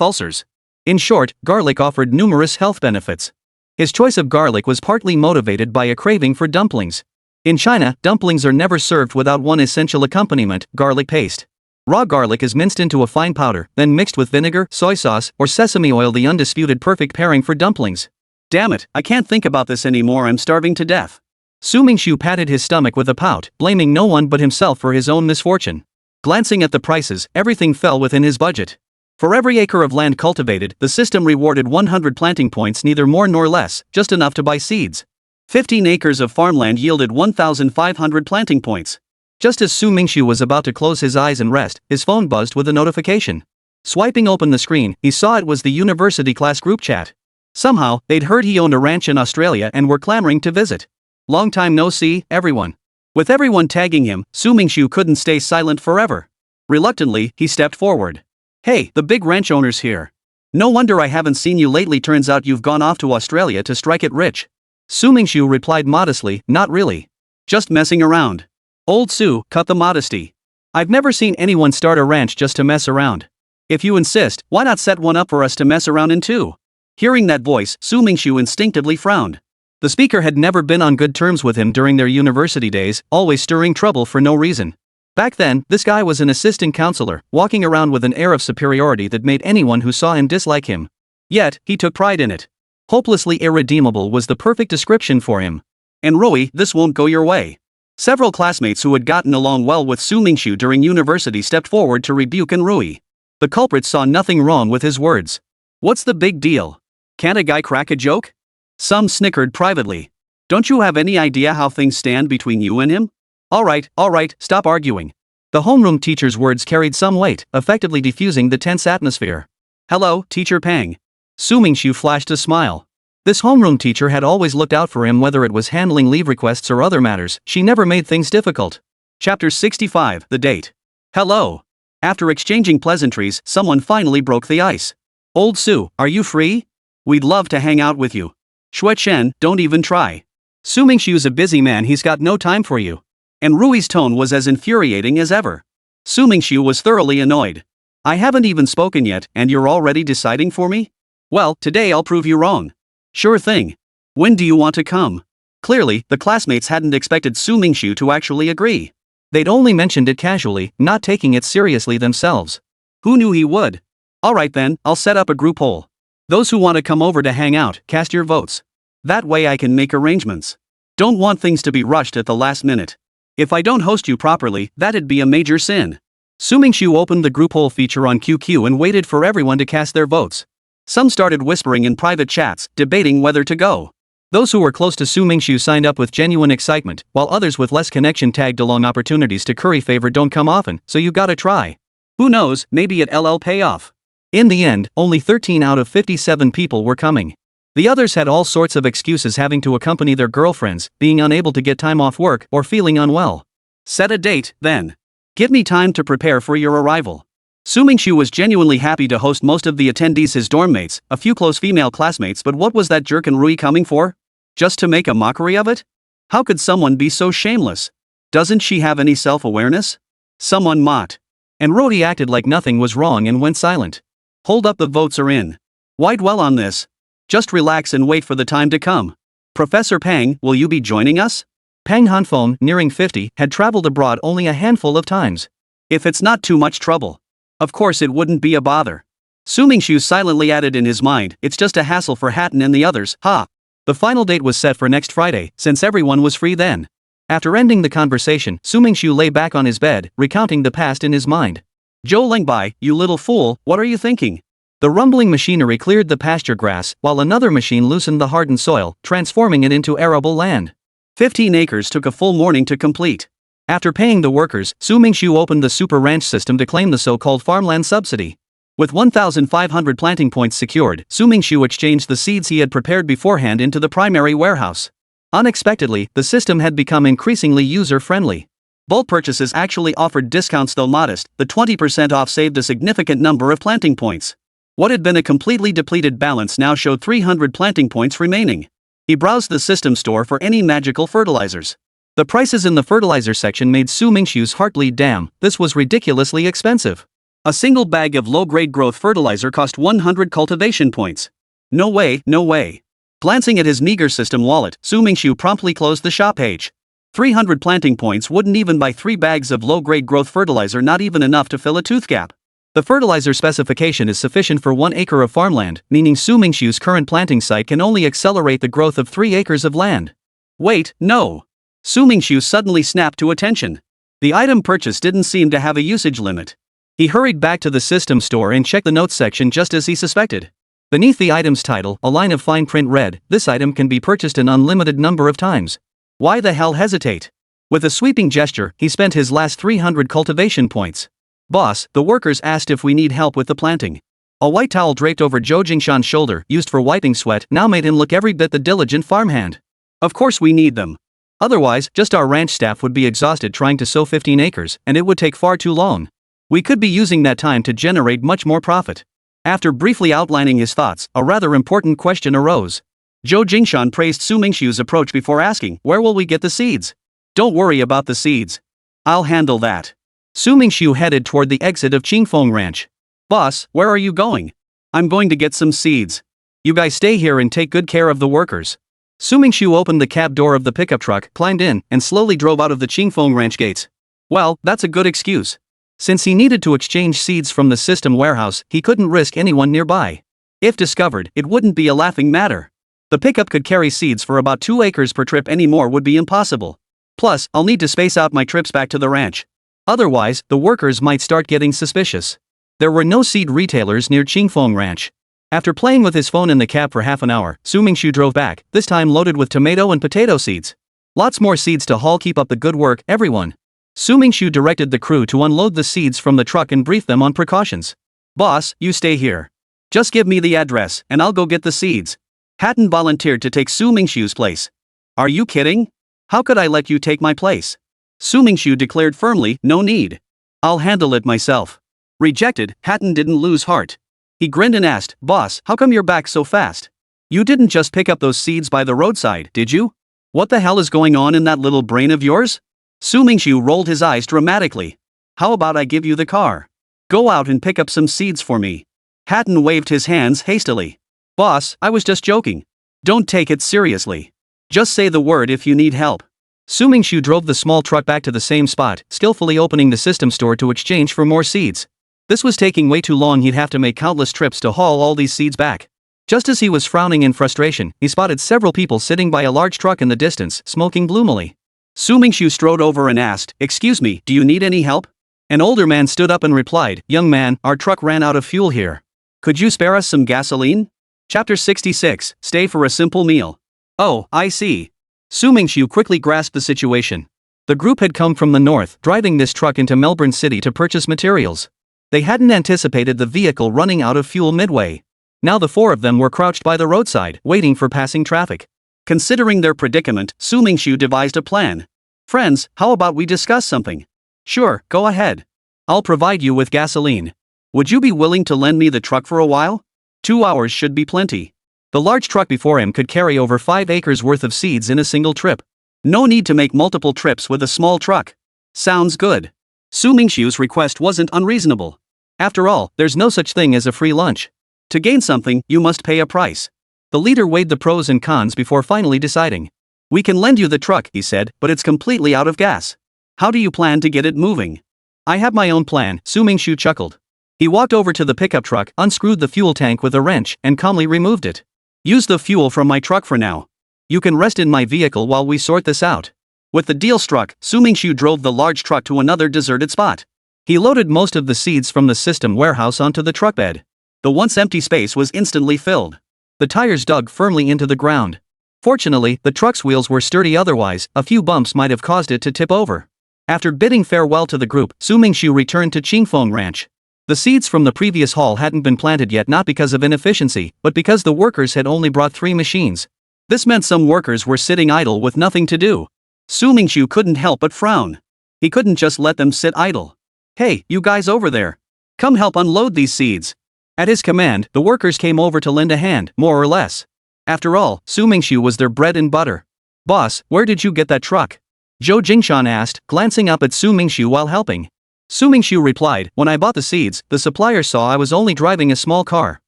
ulcers. In short, garlic offered numerous health benefits. His choice of garlic was partly motivated by a craving for dumplings. In China, dumplings are never served without one essential accompaniment: garlic paste. Raw garlic is minced into a fine powder, then mixed with vinegar, soy sauce, or sesame oil, the undisputed perfect pairing for dumplings. Damn it, I can't think about this anymore, I'm starving to death. Su Mingxu patted his stomach with a pout, blaming no one but himself for his own misfortune. Glancing at the prices, everything fell within his budget. For every acre of land cultivated, the system rewarded 100 planting points, neither more nor less, just enough to buy seeds. 15 acres of farmland yielded 1,500 planting points. Just as Su Mingxu was about to close his eyes and rest, his phone buzzed with a notification. Swiping open the screen, he saw it was the university class group chat. Somehow, they'd heard he owned a ranch in Australia and were clamoring to visit. Long time no see, everyone. With everyone tagging him, Su Mingxu couldn't stay silent forever. Reluctantly, he stepped forward. Hey, the big ranch owner's here. No wonder I haven't seen you lately, turns out you've gone off to Australia to strike it rich. Su Mingxu replied modestly, not really. Just messing around. Old Su, cut the modesty. I've never seen anyone start a ranch just to mess around. If you insist, why not set one up for us to mess around in too? Hearing that voice, Su Mingxu instinctively frowned. The speaker had never been on good terms with him during their university days, always stirring trouble for no reason. Back then, this guy was an assistant counselor, walking around with an air of superiority that made anyone who saw him dislike him. Yet, he took pride in it. Hopelessly irredeemable was the perfect description for him. And Rui, this won't go your way. Several classmates who had gotten along well with Su Mingxu during university stepped forward to rebuke Rui. The culprits saw nothing wrong with his words. What's the big deal? Can't a guy crack a joke? Some snickered privately. Don't you have any idea how things stand between you and him? All right, stop arguing. The homeroom teacher's words carried some weight, effectively diffusing the tense atmosphere. Hello, Teacher Pang. Su Mingxu flashed a smile. This homeroom teacher had always looked out for him, whether it was handling leave requests or other matters. She never made things difficult. Chapter 65, The Date. Hello. After exchanging pleasantries, someone finally broke the ice. Old Su, are you free? We'd love to hang out with you. Xue Chen, don't even try. Su Mingxu's a busy man, he's got no time for you. And Rui's tone was as infuriating as ever. Su Mingxu was thoroughly annoyed. I haven't even spoken yet, and you're already deciding for me? Well, today I'll prove you wrong. Sure thing. When do you want to come? Clearly, the classmates hadn't expected Su Mingxu to actually agree. They'd only mentioned it casually, not taking it seriously themselves. Who knew he would? Alright then, I'll set up a group poll. Those who want to come over to hang out, cast your votes. That way I can make arrangements. Don't want things to be rushed at the last minute. If I don't host you properly, that'd be a major sin. Su Mingxu opened the group poll feature on QQ and waited for everyone to cast their votes. Some started whispering in private chats, debating whether to go. Those who were close to Su Mingxu signed up with genuine excitement, while others with less connection tagged along opportunities to curry favor don't come often, so you gotta try. Who knows, maybe it'll pay off. In the end, only 13 out of 57 people were coming. The others had all sorts of excuses, having to accompany their girlfriends, being unable to get time off work, or feeling unwell. Set a date, then. Give me time to prepare for your arrival. Su Mingxu was genuinely happy to host most of the attendees, his dorm mates, a few close female classmates, but what was that jerk Rui coming for? Just to make a mockery of it? How could someone be so shameless? Doesn't she have any self-awareness? Someone mocked. And Rui acted like nothing was wrong and went silent. Hold up, the votes are in. Why dwell on this? Just relax and wait for the time to come. Professor Pang, will you be joining us? Pang Hanfeng, nearing 50, had traveled abroad only a handful of times. If it's not too much trouble. Of course it wouldn't be a bother. Su Mingxu silently added in his mind, it's just a hassle for Hatton and the others, ha. The final date was set for next Friday, since everyone was free then. After ending the conversation, Su Mingxu lay back on his bed, recounting the past in his mind. Zhou Lengbai, you little fool, what are you thinking? The rumbling machinery cleared the pasture grass, while another machine loosened the hardened soil, transforming it into arable land. 15 acres took a full morning to complete. After paying the workers, Mingxu opened the super ranch system to claim the so-called farmland subsidy. With 1,500 planting points secured, Mingxu exchanged the seeds he had prepared beforehand into the primary warehouse. Unexpectedly, the system had become increasingly user-friendly. Bulk purchases actually offered discounts, though modest. The 20% off saved a significant number of planting points. What had been a completely depleted balance now showed 300 planting points remaining. He browsed the system store for any magical fertilizers. The prices in the fertilizer section made Mingxu's heart bleed. Damn, this was ridiculously expensive. A single bag of low-grade growth fertilizer cost 100 cultivation points. No way, no way. Glancing at his meager system wallet, Mingxu promptly closed the shop page. 300 planting points wouldn't even buy 3 bags of low-grade growth fertilizer, not even enough to fill a tooth gap. The fertilizer specification is sufficient for 1 acre of farmland, meaning Mingxu's current planting site can only accelerate the growth of 3 acres of land. Wait, no. Mingxu suddenly snapped to attention. The item purchased didn't seem to have a usage limit. He hurried back to the system store and checked the notes section just as he suspected. Beneath the item's title, a line of fine print read, "This item can be purchased an unlimited number of times." Why the hell hesitate? With a sweeping gesture, he spent his last 300 cultivation points. "Boss, the workers asked if we need help with the planting." A white towel draped over Zhou Jingshan's shoulder, used for wiping sweat, now made him look every bit the diligent farmhand. "Of course we need them. Otherwise, just our ranch staff would be exhausted trying to sow 15 acres, and it would take far too long. We could be using that time to generate much more profit." After briefly outlining his thoughts, a rather important question arose. Zhou Jingshan praised Mingxu's approach before asking, "Where will we get the seeds?" "Don't worry about the seeds. I'll handle that." Mingxu headed toward the exit of Qingfeng Ranch. "Boss, where are you going?" "I'm going to get some seeds. You guys stay here and take good care of the workers." Mingxu opened the cab door of the pickup truck, climbed in, and slowly drove out of the Qingfeng Ranch gates. Well, that's a good excuse. Since he needed to exchange seeds from the system warehouse, he couldn't risk anyone nearby. If discovered, it wouldn't be a laughing matter. The pickup could carry seeds for about 2 acres per trip. Any more would be impossible. Plus, I'll need to space out my trips back to the ranch. Otherwise, the workers might start getting suspicious. There were no seed retailers near Qingfeng Ranch. After playing with his phone in the cab for half an hour, Mingxu drove back, this time loaded with tomato and potato seeds. Lots more seeds to haul. Keep up the good work, everyone. Mingxu directed the crew to unload the seeds from the truck and briefed them on precautions. "Boss, you stay here. Just give me the address, and I'll go get the seeds." Hatton volunteered to take Mingxu's place. "Are you kidding? How could I let you take my place?" Mingxu declared firmly, "No need. I'll handle it myself." Rejected, Hatton didn't lose heart. He grinned and asked, "Boss, how come you're back so fast? You didn't just pick up those seeds by the roadside, did you? What the hell is going on in that little brain of yours?" Mingxu rolled his eyes dramatically. "How about I give you the car? Go out and pick up some seeds for me." Hatton waved his hands hastily. "Boss, I was just joking. Don't take it seriously. Just say the word if you need help." Mingxu drove the small truck back to the same spot, skillfully opening the system store to exchange for more seeds. This was taking way too long. He'd have to make countless trips to haul all these seeds back. Just as he was frowning in frustration, he spotted several people sitting by a large truck in the distance, smoking gloomily. Mingxu strode over and asked, "Excuse me, do you need any help?" An older man stood up and replied, "Young man, our truck ran out of fuel here. Could you spare us some gasoline?" Chapter 66, Stay for a Simple Meal. "Oh, I see." Mingxu quickly grasped the situation. The group had come from the north, driving this truck into Melbourne City to purchase materials. They hadn't anticipated the vehicle running out of fuel midway. Now the 4 of them were crouched by the roadside, waiting for passing traffic. Considering their predicament, Mingxu devised a plan. "Friends, how about we discuss something?" "Sure, go ahead. I'll provide you with gasoline. Would you be willing to lend me the truck for a while? 2 hours should be plenty." The large truck before him could carry over 5 acres worth of seeds in a single trip. No need to make multiple trips with a small truck. Sounds good. Mingxu's request wasn't unreasonable. After all, there's no such thing as a free lunch. To gain something, you must pay a price. The leader weighed the pros and cons before finally deciding. "We can lend you the truck," he said, "but it's completely out of gas. How do you plan to get it moving?" "I have my own plan," Mingxu chuckled. He walked over to the pickup truck, unscrewed the fuel tank with a wrench, and calmly removed it. "Use the fuel from my truck for now. You can rest in my vehicle while we sort this out." With the deal struck, Mingxu drove the large truck to another deserted spot. He loaded most of the seeds from the system warehouse onto the truck bed. The once empty space was instantly filled. The tires dug firmly into the ground. Fortunately, the truck's wheels were sturdy, otherwise, a few bumps might have caused it to tip over. After bidding farewell to the group, Su Mingxu returned to Qingfeng Ranch. The seeds from the previous haul hadn't been planted yet, not because of inefficiency, but because the workers had only brought 3 machines. This meant some workers were sitting idle with nothing to do. Su Mingxu couldn't help but frown. He couldn't just let them sit idle. "Hey, you guys over there. Come help unload these seeds." At his command, the workers came over to lend a hand, more or less. After all, Su Mingxu was their bread and butter. "Boss, where did you get that truck?" Zhou Jingshan asked, glancing up at Su Mingxu while helping. Su Mingxu replied, "When I bought the seeds, the supplier saw I was only driving a small car.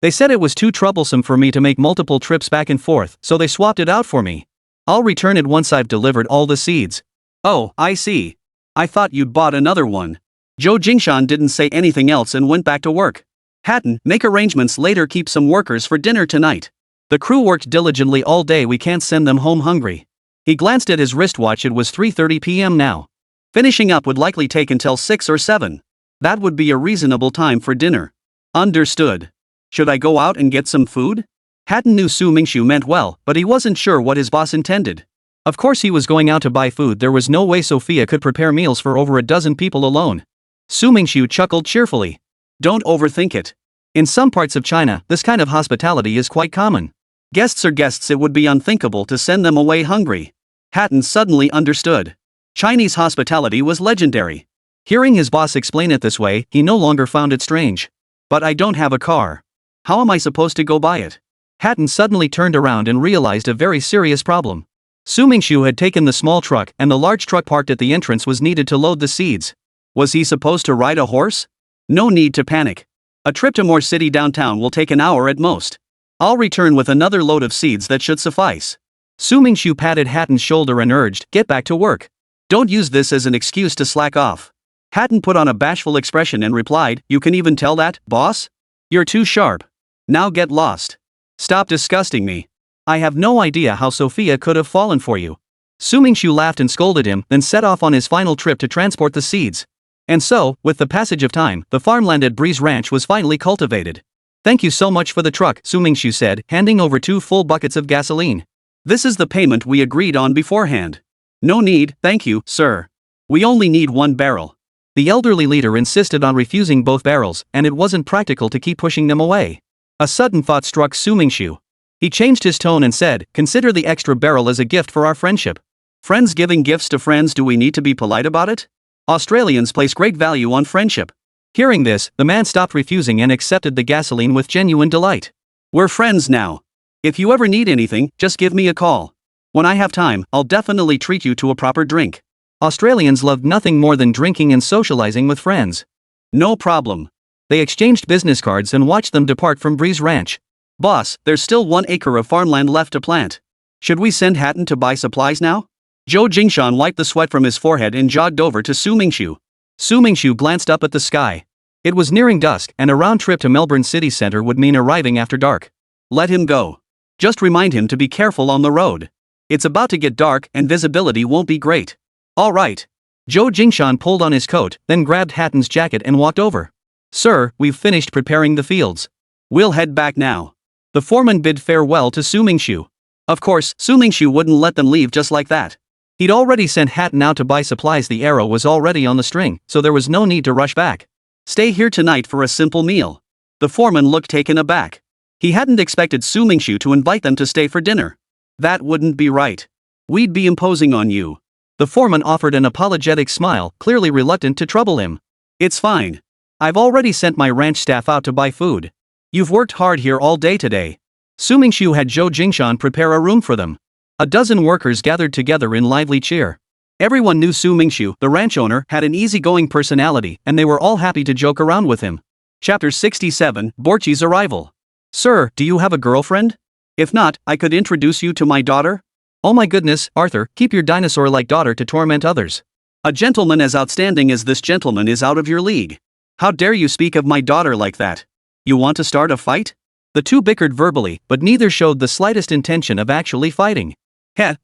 They said it was too troublesome for me to make multiple trips back and forth, so they swapped it out for me. I'll return it once I've delivered all the seeds." "Oh, I see. I thought you'd bought another one." Zhou Jingshan didn't say anything else and went back to work. "Hatton, make arrangements later, keep some workers for dinner tonight. The crew worked diligently all day, we can't send them home hungry." He glanced at his wristwatch, it was 3:30 p.m. now. Finishing up would likely take until 6 or 7. That would be a reasonable time for dinner. "Understood. Should I go out and get some food?" Hatton knew Su Mingxu meant well, but he wasn't sure what his boss intended. Of course he was going out to buy food, there was no way Sophia could prepare meals for over a dozen people alone. Su Mingxu chuckled cheerfully. "Don't overthink it. In some parts of China, this kind of hospitality is quite common. Guests are guests, it would be unthinkable to send them away hungry." Hatton suddenly understood. Chinese hospitality was legendary. Hearing his boss explain it this way, he no longer found it strange. "But I don't have a car. How am I supposed to go buy it?" Hatton suddenly turned around and realized a very serious problem. Su Mingxu had taken the small truck, and the large truck parked at the entrance was needed to load the seeds. Was he supposed to ride a horse? No need to panic. A trip to Moore City downtown will take an hour at most. I'll return with another load of seeds that should suffice. Su Mingxu patted Hatton's shoulder and urged, "Get back to work. Don't use this as an excuse to slack off." Hatton put on a bashful expression and replied, "You can even tell that, boss? You're too sharp. Now get lost. Stop disgusting me. I have no idea how Sophia could have fallen for you." Su Mingxu laughed and scolded him, then set off on his final trip to transport the seeds. And so, with the passage of time, the farmland at Breeze Ranch was finally cultivated. "Thank you so much for the truck," Su Mingxu said, handing over 2 full buckets of gasoline. "This is the payment we agreed on beforehand." "No need, thank you, sir. We only need 1 barrel." The elderly leader insisted on refusing both barrels, and it wasn't practical to keep pushing them away. A sudden thought struck Su Mingxu. He changed his tone and said, "Consider the extra barrel as a gift for our friendship." Friends giving gifts to friends, do we need to be polite about it? Australians place great value on friendship. Hearing this, the man stopped refusing and accepted the gasoline with genuine delight. "We're friends now. If you ever need anything, just give me a call. When I have time, I'll definitely treat you to a proper drink." Australians loved nothing more than drinking and socializing with friends. "No problem." They exchanged business cards and watched them depart from Breeze Ranch. "Boss, there's still 1 acre of farmland left to plant. Should we send Hatton to buy supplies now?" Zhou Jingshan wiped the sweat from his forehead and jogged over to Su Mingxu. Su Mingxu glanced up at the sky. It was nearing dusk, and a round trip to Melbourne city centre would mean arriving after dark. "Let him go. Just remind him to be careful on the road. It's about to get dark and visibility won't be great." "All right." Zhou Jingshan pulled on his coat, then grabbed Hatton's jacket and walked over. "Sir, we've finished preparing the fields. We'll head back now." The foreman bid farewell to Su Mingxu. Of course, Su Mingxu wouldn't let them leave just like that. He'd already sent Hatton out to buy supplies, the arrow was already on the string, so there was no need to rush back. "Stay here tonight for a simple meal." The foreman looked taken aback. He hadn't expected Su Mingxu to invite them to stay for dinner. "That wouldn't be right. We'd be imposing on you." The foreman offered an apologetic smile, clearly reluctant to trouble him. "It's fine. I've already sent my ranch staff out to buy food. You've worked hard here all day today." Su Mingxu had Zhou Jingshan prepare a room for them. A dozen workers gathered together in lively cheer. Everyone knew Su Mingxu, the ranch owner, had an easygoing personality, and they were all happy to joke around with him. Chapter 67, Borchi's Arrival. "Sir, do you have a girlfriend? If not, I could introduce you to my daughter." "Oh my goodness, Arthur, keep your dinosaur-like daughter to torment others. A gentleman as outstanding as this gentleman is out of your league. How dare you speak of my daughter like that? You want to start a fight?" The two bickered verbally, but neither showed the slightest intention of actually fighting.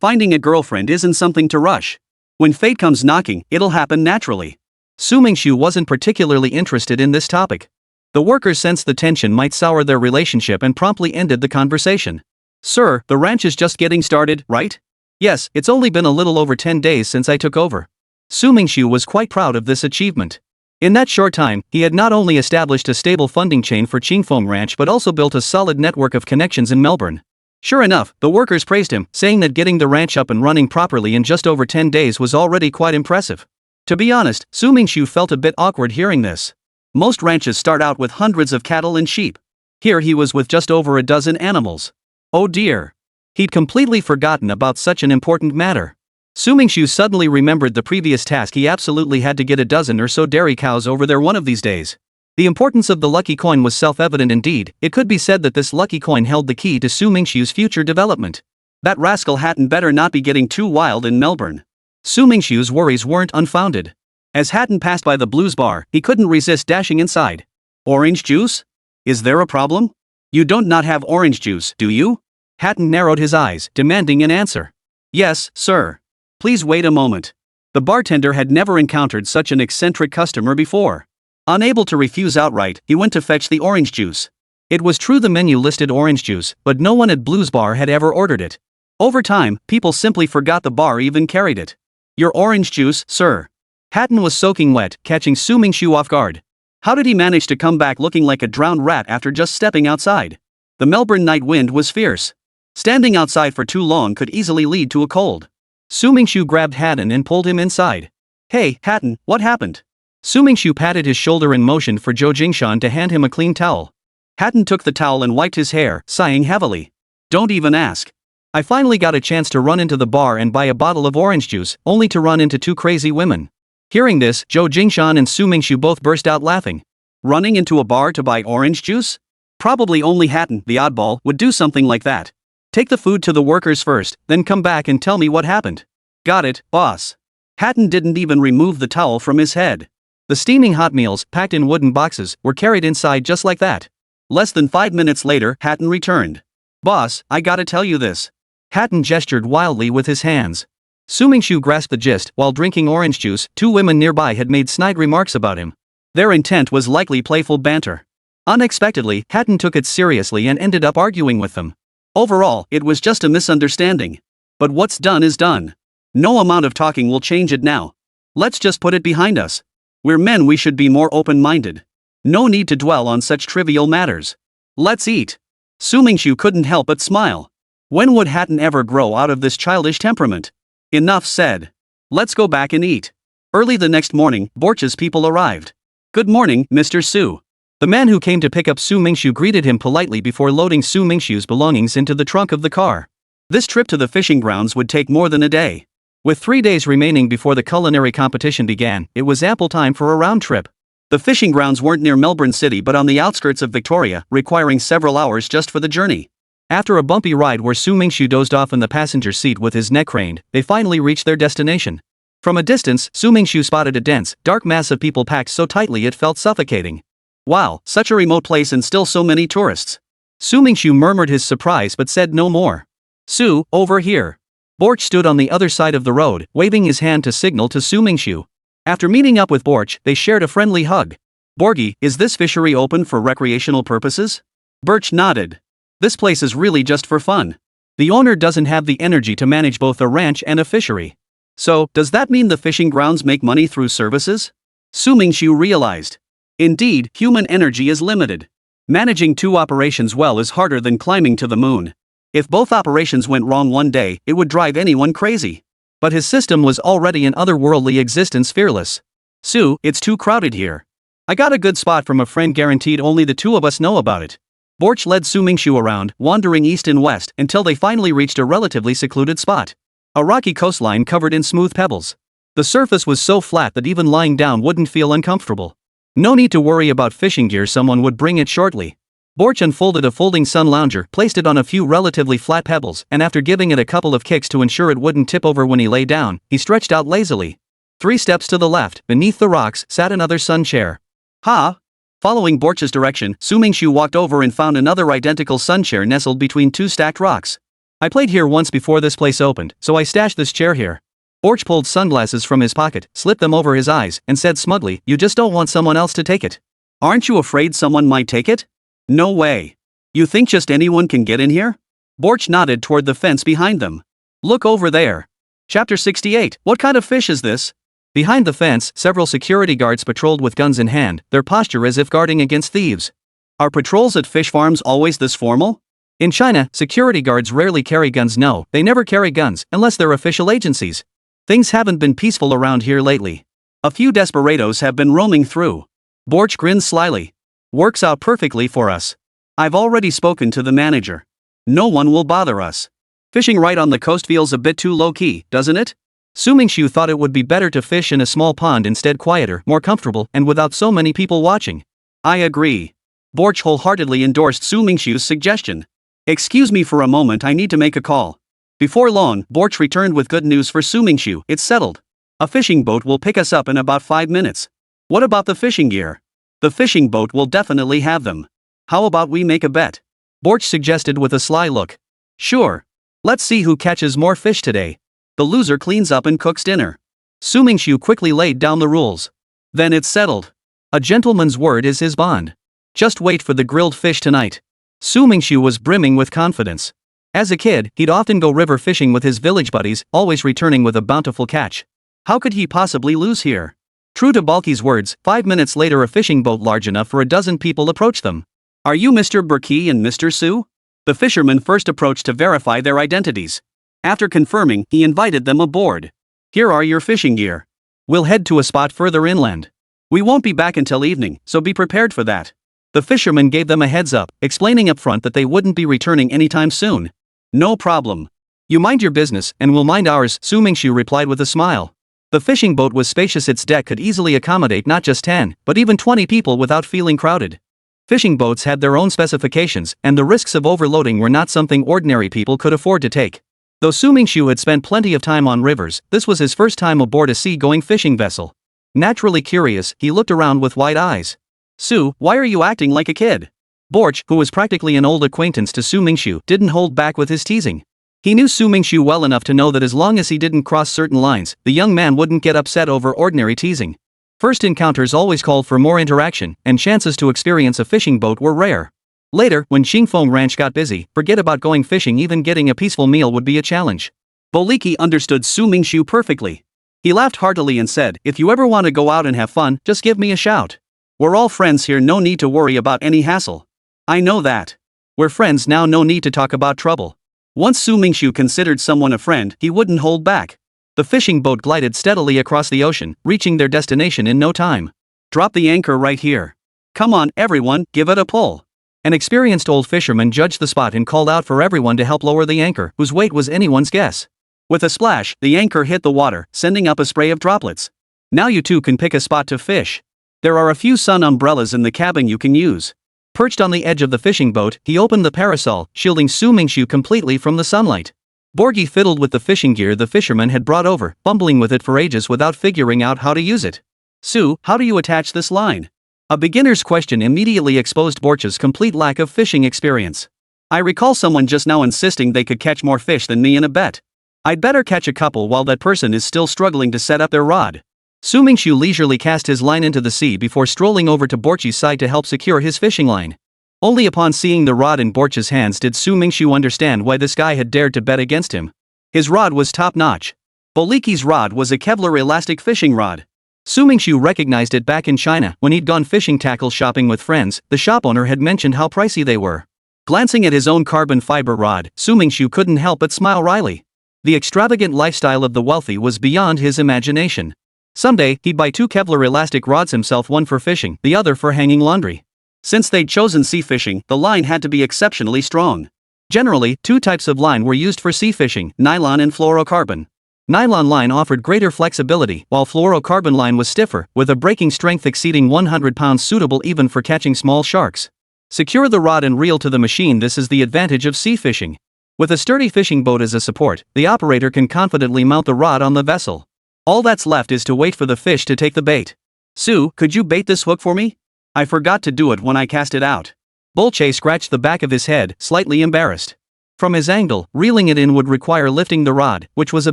Finding a girlfriend isn't something to rush. When fate comes knocking, it'll happen naturally. Su Mingxu wasn't particularly interested in this topic. The workers sensed the tension might sour their relationship and promptly ended the conversation. "Sir, the ranch is just getting started, right?" "Yes, it's only been a little over 10 days since I took over." Su Mingxu was quite proud of this achievement. In that short time, he had not only established a stable funding chain for Qingfeng Ranch but also built a solid network of connections in Melbourne. Sure enough, the workers praised him, saying that getting the ranch up and running properly in just over 10 days was already quite impressive. To be honest, Su Mingxu felt a bit awkward hearing this. Most ranches start out with hundreds of cattle and sheep. Here he was with just over a dozen animals. Oh dear. He'd completely forgotten about such an important matter. Su Mingxu suddenly remembered the previous task. He absolutely had to get a dozen or so dairy cows over there one of these days. The importance of the lucky coin was self-evident indeed. It could be said that this lucky coin held the key to Su Mingxu's future development. That rascal Hatton better not be getting too wild in Melbourne. Su Mingxu's worries weren't unfounded. As Hatton passed by the blues bar, he couldn't resist dashing inside. Orange juice? Is there a problem? You don't not have orange juice, do you? Hatton narrowed his eyes, demanding an answer. Yes, sir. Please wait a moment. The bartender had never encountered such an eccentric customer before. Unable to refuse outright, he went to fetch the orange juice. It was true the menu listed orange juice, but no one at Blues Bar had ever ordered it. Over time, people simply forgot the bar even carried it. Your orange juice, sir. Hatton was soaking wet, catching Su Mingxu off guard. How did he manage to come back looking like a drowned rat after just stepping outside? The Melbourne night wind was fierce. Standing outside for too long could easily lead to a cold. Su Mingxu grabbed Hatton and pulled him inside. Hey, Hatton, what happened? Su Mingxu patted his shoulder and motioned for Zhou Jingshan to hand him a clean towel. Hatton took the towel and wiped his hair, sighing heavily. Don't even ask. I finally got a chance to run into the bar and buy a bottle of orange juice, only to run into two crazy women. Hearing this, Zhou Jingshan and Su Mingxu both burst out laughing. Running into a bar to buy orange juice? Probably only Hatton, the oddball, would do something like that. Take the food to the workers first, then come back and tell me what happened. Got it, boss. Hatton didn't even remove the towel from his head. The steaming hot meals, packed in wooden boxes, were carried inside just like that. Less than 5 minutes later, Hatton returned. Boss, I gotta tell you this. Hatton gestured wildly with his hands. Su Mingxu grasped the gist. While drinking orange juice, two women nearby had made snide remarks about him. Their intent was likely playful banter. Unexpectedly, Hatton took it seriously and ended up arguing with them. Overall, it was just a misunderstanding. But what's done is done. No amount of talking will change it now. Let's just put it behind us. We're men, we should be more open-minded. No need to dwell on such trivial matters. Let's eat. Su Mingxu couldn't help but smile. When would Hatton ever grow out of this childish temperament? Enough said. Let's go back and eat. Early the next morning, Borch's people arrived. Good morning, Mr. Su. The man who came to pick up Su Mingxu greeted him politely before loading Su Mingxu's belongings into the trunk of the car. This trip to the fishing grounds would take more than a day. With 3 days remaining before the culinary competition began, it was ample time for a round trip. The fishing grounds weren't near Melbourne City but on the outskirts of Victoria, requiring several hours just for the journey. After a bumpy ride where Su Mingxu dozed off in the passenger seat with his neck craned, they finally reached their destination. From a distance, Su Mingxu spotted a dense, dark mass of people packed so tightly it felt suffocating. Wow, such a remote place and still so many tourists. Su Mingxu murmured his surprise but said no more. Su, over here. Borch stood on the other side of the road, waving his hand to signal to Su Mingxu. After meeting up with Borch, they shared a friendly hug. Borgie, is this fishery open for recreational purposes? Borch nodded. This place is really just for fun. The owner doesn't have the energy to manage both a ranch and a fishery. So, does that mean the fishing grounds make money through services? Su Mingxu realized. Indeed, human energy is limited. Managing two operations well is harder than climbing to the moon. If both operations went wrong one day, it would drive anyone crazy. But his system was already an otherworldly existence, fearless. Su, it's too crowded here. I got a good spot from a friend, guaranteed only the two of us know about it. Borch led Su Mingxu around, wandering east and west, until they finally reached a relatively secluded spot. A rocky coastline covered in smooth pebbles. The surface was so flat that even lying down wouldn't feel uncomfortable. No need to worry about fishing gear, someone would bring it shortly. Borch unfolded a folding sun lounger, placed it on a few relatively flat pebbles, and after giving it a couple of kicks to ensure it wouldn't tip over when he lay down, he stretched out lazily. 3 steps to the left, beneath the rocks, sat another sun chair. Ha! Following Borch's direction, Su Mingxu walked over and found another identical sun chair nestled between 2 stacked rocks. I played here once before this place opened, so I stashed this chair here. Borch pulled sunglasses from his pocket, slipped them over his eyes, and said smugly, you just don't want someone else to take it. Aren't you afraid someone might take it? No way. You think just anyone can get in here? Borch nodded toward the fence behind them. Look over there. Chapter 68. What kind of fish is this? Behind the fence, several security guards patrolled with guns in hand, their posture as if guarding against thieves. Are patrols at fish farms always this formal? In China, security guards rarely carry guns. No, they never carry guns, unless they're official agencies. Things haven't been peaceful around here lately. A few desperados have been roaming through. Borch grins slyly. Works out perfectly for us. I've already spoken to the manager. No one will bother us. Fishing right on the coast feels a bit too low-key, doesn't it? Su Mingxu thought it would be better to fish in a small pond instead, quieter, more comfortable, and without so many people watching. I agree. Borch wholeheartedly endorsed Su Mingxu's suggestion. Excuse me for a moment, I need to make a call. Before long, Borch returned with good news for Su Mingxu. It's settled. A fishing boat will pick us up in about 5 minutes. What about the fishing gear? The fishing boat will definitely have them. How about we make a bet? Borch suggested with a sly look. Sure. Let's see who catches more fish today. The loser cleans up and cooks dinner. Su Mingxu quickly laid down the rules. Then it's settled. A gentleman's word is his bond. Just wait for the grilled fish tonight. Su Mingxu was brimming with confidence. As a kid, he'd often go river fishing with his village buddies, always returning with a bountiful catch. How could he possibly lose here? True to Balky's words, 5 minutes later a fishing boat large enough for a dozen people approached them. Are you Mr. Berkey and Mr. Su? The fisherman first approached to verify their identities. After confirming, he invited them aboard. Here are your fishing gear. We'll head to a spot further inland. We won't be back until evening, so be prepared for that. The fisherman gave them a heads up, explaining up front that they wouldn't be returning anytime soon. No problem. You mind your business, and we'll mind ours, Su Mingxu replied with a smile. The fishing boat was spacious, its deck could easily accommodate not just 10, but even 20 people without feeling crowded. Fishing boats had their own specifications, and the risks of overloading were not something ordinary people could afford to take. Though Su Mingxu had spent plenty of time on rivers, this was his first time aboard a sea-going fishing vessel. Naturally curious, he looked around with wide eyes. Su, why are you acting like a kid? Borch, who was practically an old acquaintance to Su Mingxu, didn't hold back with his teasing. He knew Su Mingxu well enough to know that as long as he didn't cross certain lines, the young man wouldn't get upset over ordinary teasing. First encounters always called for more interaction, and chances to experience a fishing boat were rare. Later, when Xingfeng Ranch got busy, forget about going fishing, even getting a peaceful meal would be a challenge. Boliki understood Su Mingxu perfectly. He laughed heartily and said, if you ever want to go out and have fun, just give me a shout. We're all friends here, no need to worry about any hassle. I know that. We're friends now, no need to talk about trouble. Once Su Mingxu considered someone a friend, he wouldn't hold back. The fishing boat glided steadily across the ocean, reaching their destination in no time. Drop the anchor right here. Come on, everyone, give it a pull. An experienced old fisherman judged the spot and called out for everyone to help lower the anchor, whose weight was anyone's guess. With a splash, the anchor hit the water, sending up a spray of droplets. Now you too can pick a spot to fish. There are a few sun umbrellas in the cabin you can use. Perched on the edge of the fishing boat, he opened the parasol, shielding Su Mingxu completely from the sunlight. Borgi fiddled with the fishing gear the fisherman had brought over, fumbling with it for ages without figuring out how to use it. Su, how do you attach this line? A beginner's question immediately exposed Borch's complete lack of fishing experience. I recall someone just now insisting they could catch more fish than me in a bet. I'd better catch a couple while that person is still struggling to set up their rod. Su Mingxu leisurely cast his line into the sea before strolling over to Borchi's side to help secure his fishing line. Only upon seeing the rod in Borch's hands did Su Mingxu understand why this guy had dared to bet against him. His rod was top-notch. Boliki's rod was a Kevlar elastic fishing rod. Su Mingxu recognized it back in China when he'd gone fishing tackle shopping with friends. The shop owner had mentioned how pricey they were. Glancing at his own carbon fiber rod, Su Mingxu couldn't help but smile wryly. The extravagant lifestyle of the wealthy was beyond his imagination. Someday, he'd buy 2 Kevlar elastic rods himself, one for fishing, the other for hanging laundry. Since they'd chosen sea fishing, the line had to be exceptionally strong. Generally, 2 types of line were used for sea fishing, nylon and fluorocarbon. Nylon line offered greater flexibility, while fluorocarbon line was stiffer, with a breaking strength exceeding 100 pounds, suitable even for catching small sharks. Secure the rod and reel to the machine. This is the advantage of sea fishing. With a sturdy fishing boat as a support, the operator can confidently mount the rod on the vessel. All that's left is to wait for the fish to take the bait. Su, could you bait this hook for me? I forgot to do it when I cast it out. Bolche scratched the back of his head, slightly embarrassed. From his angle, reeling it in would require lifting the rod, which was a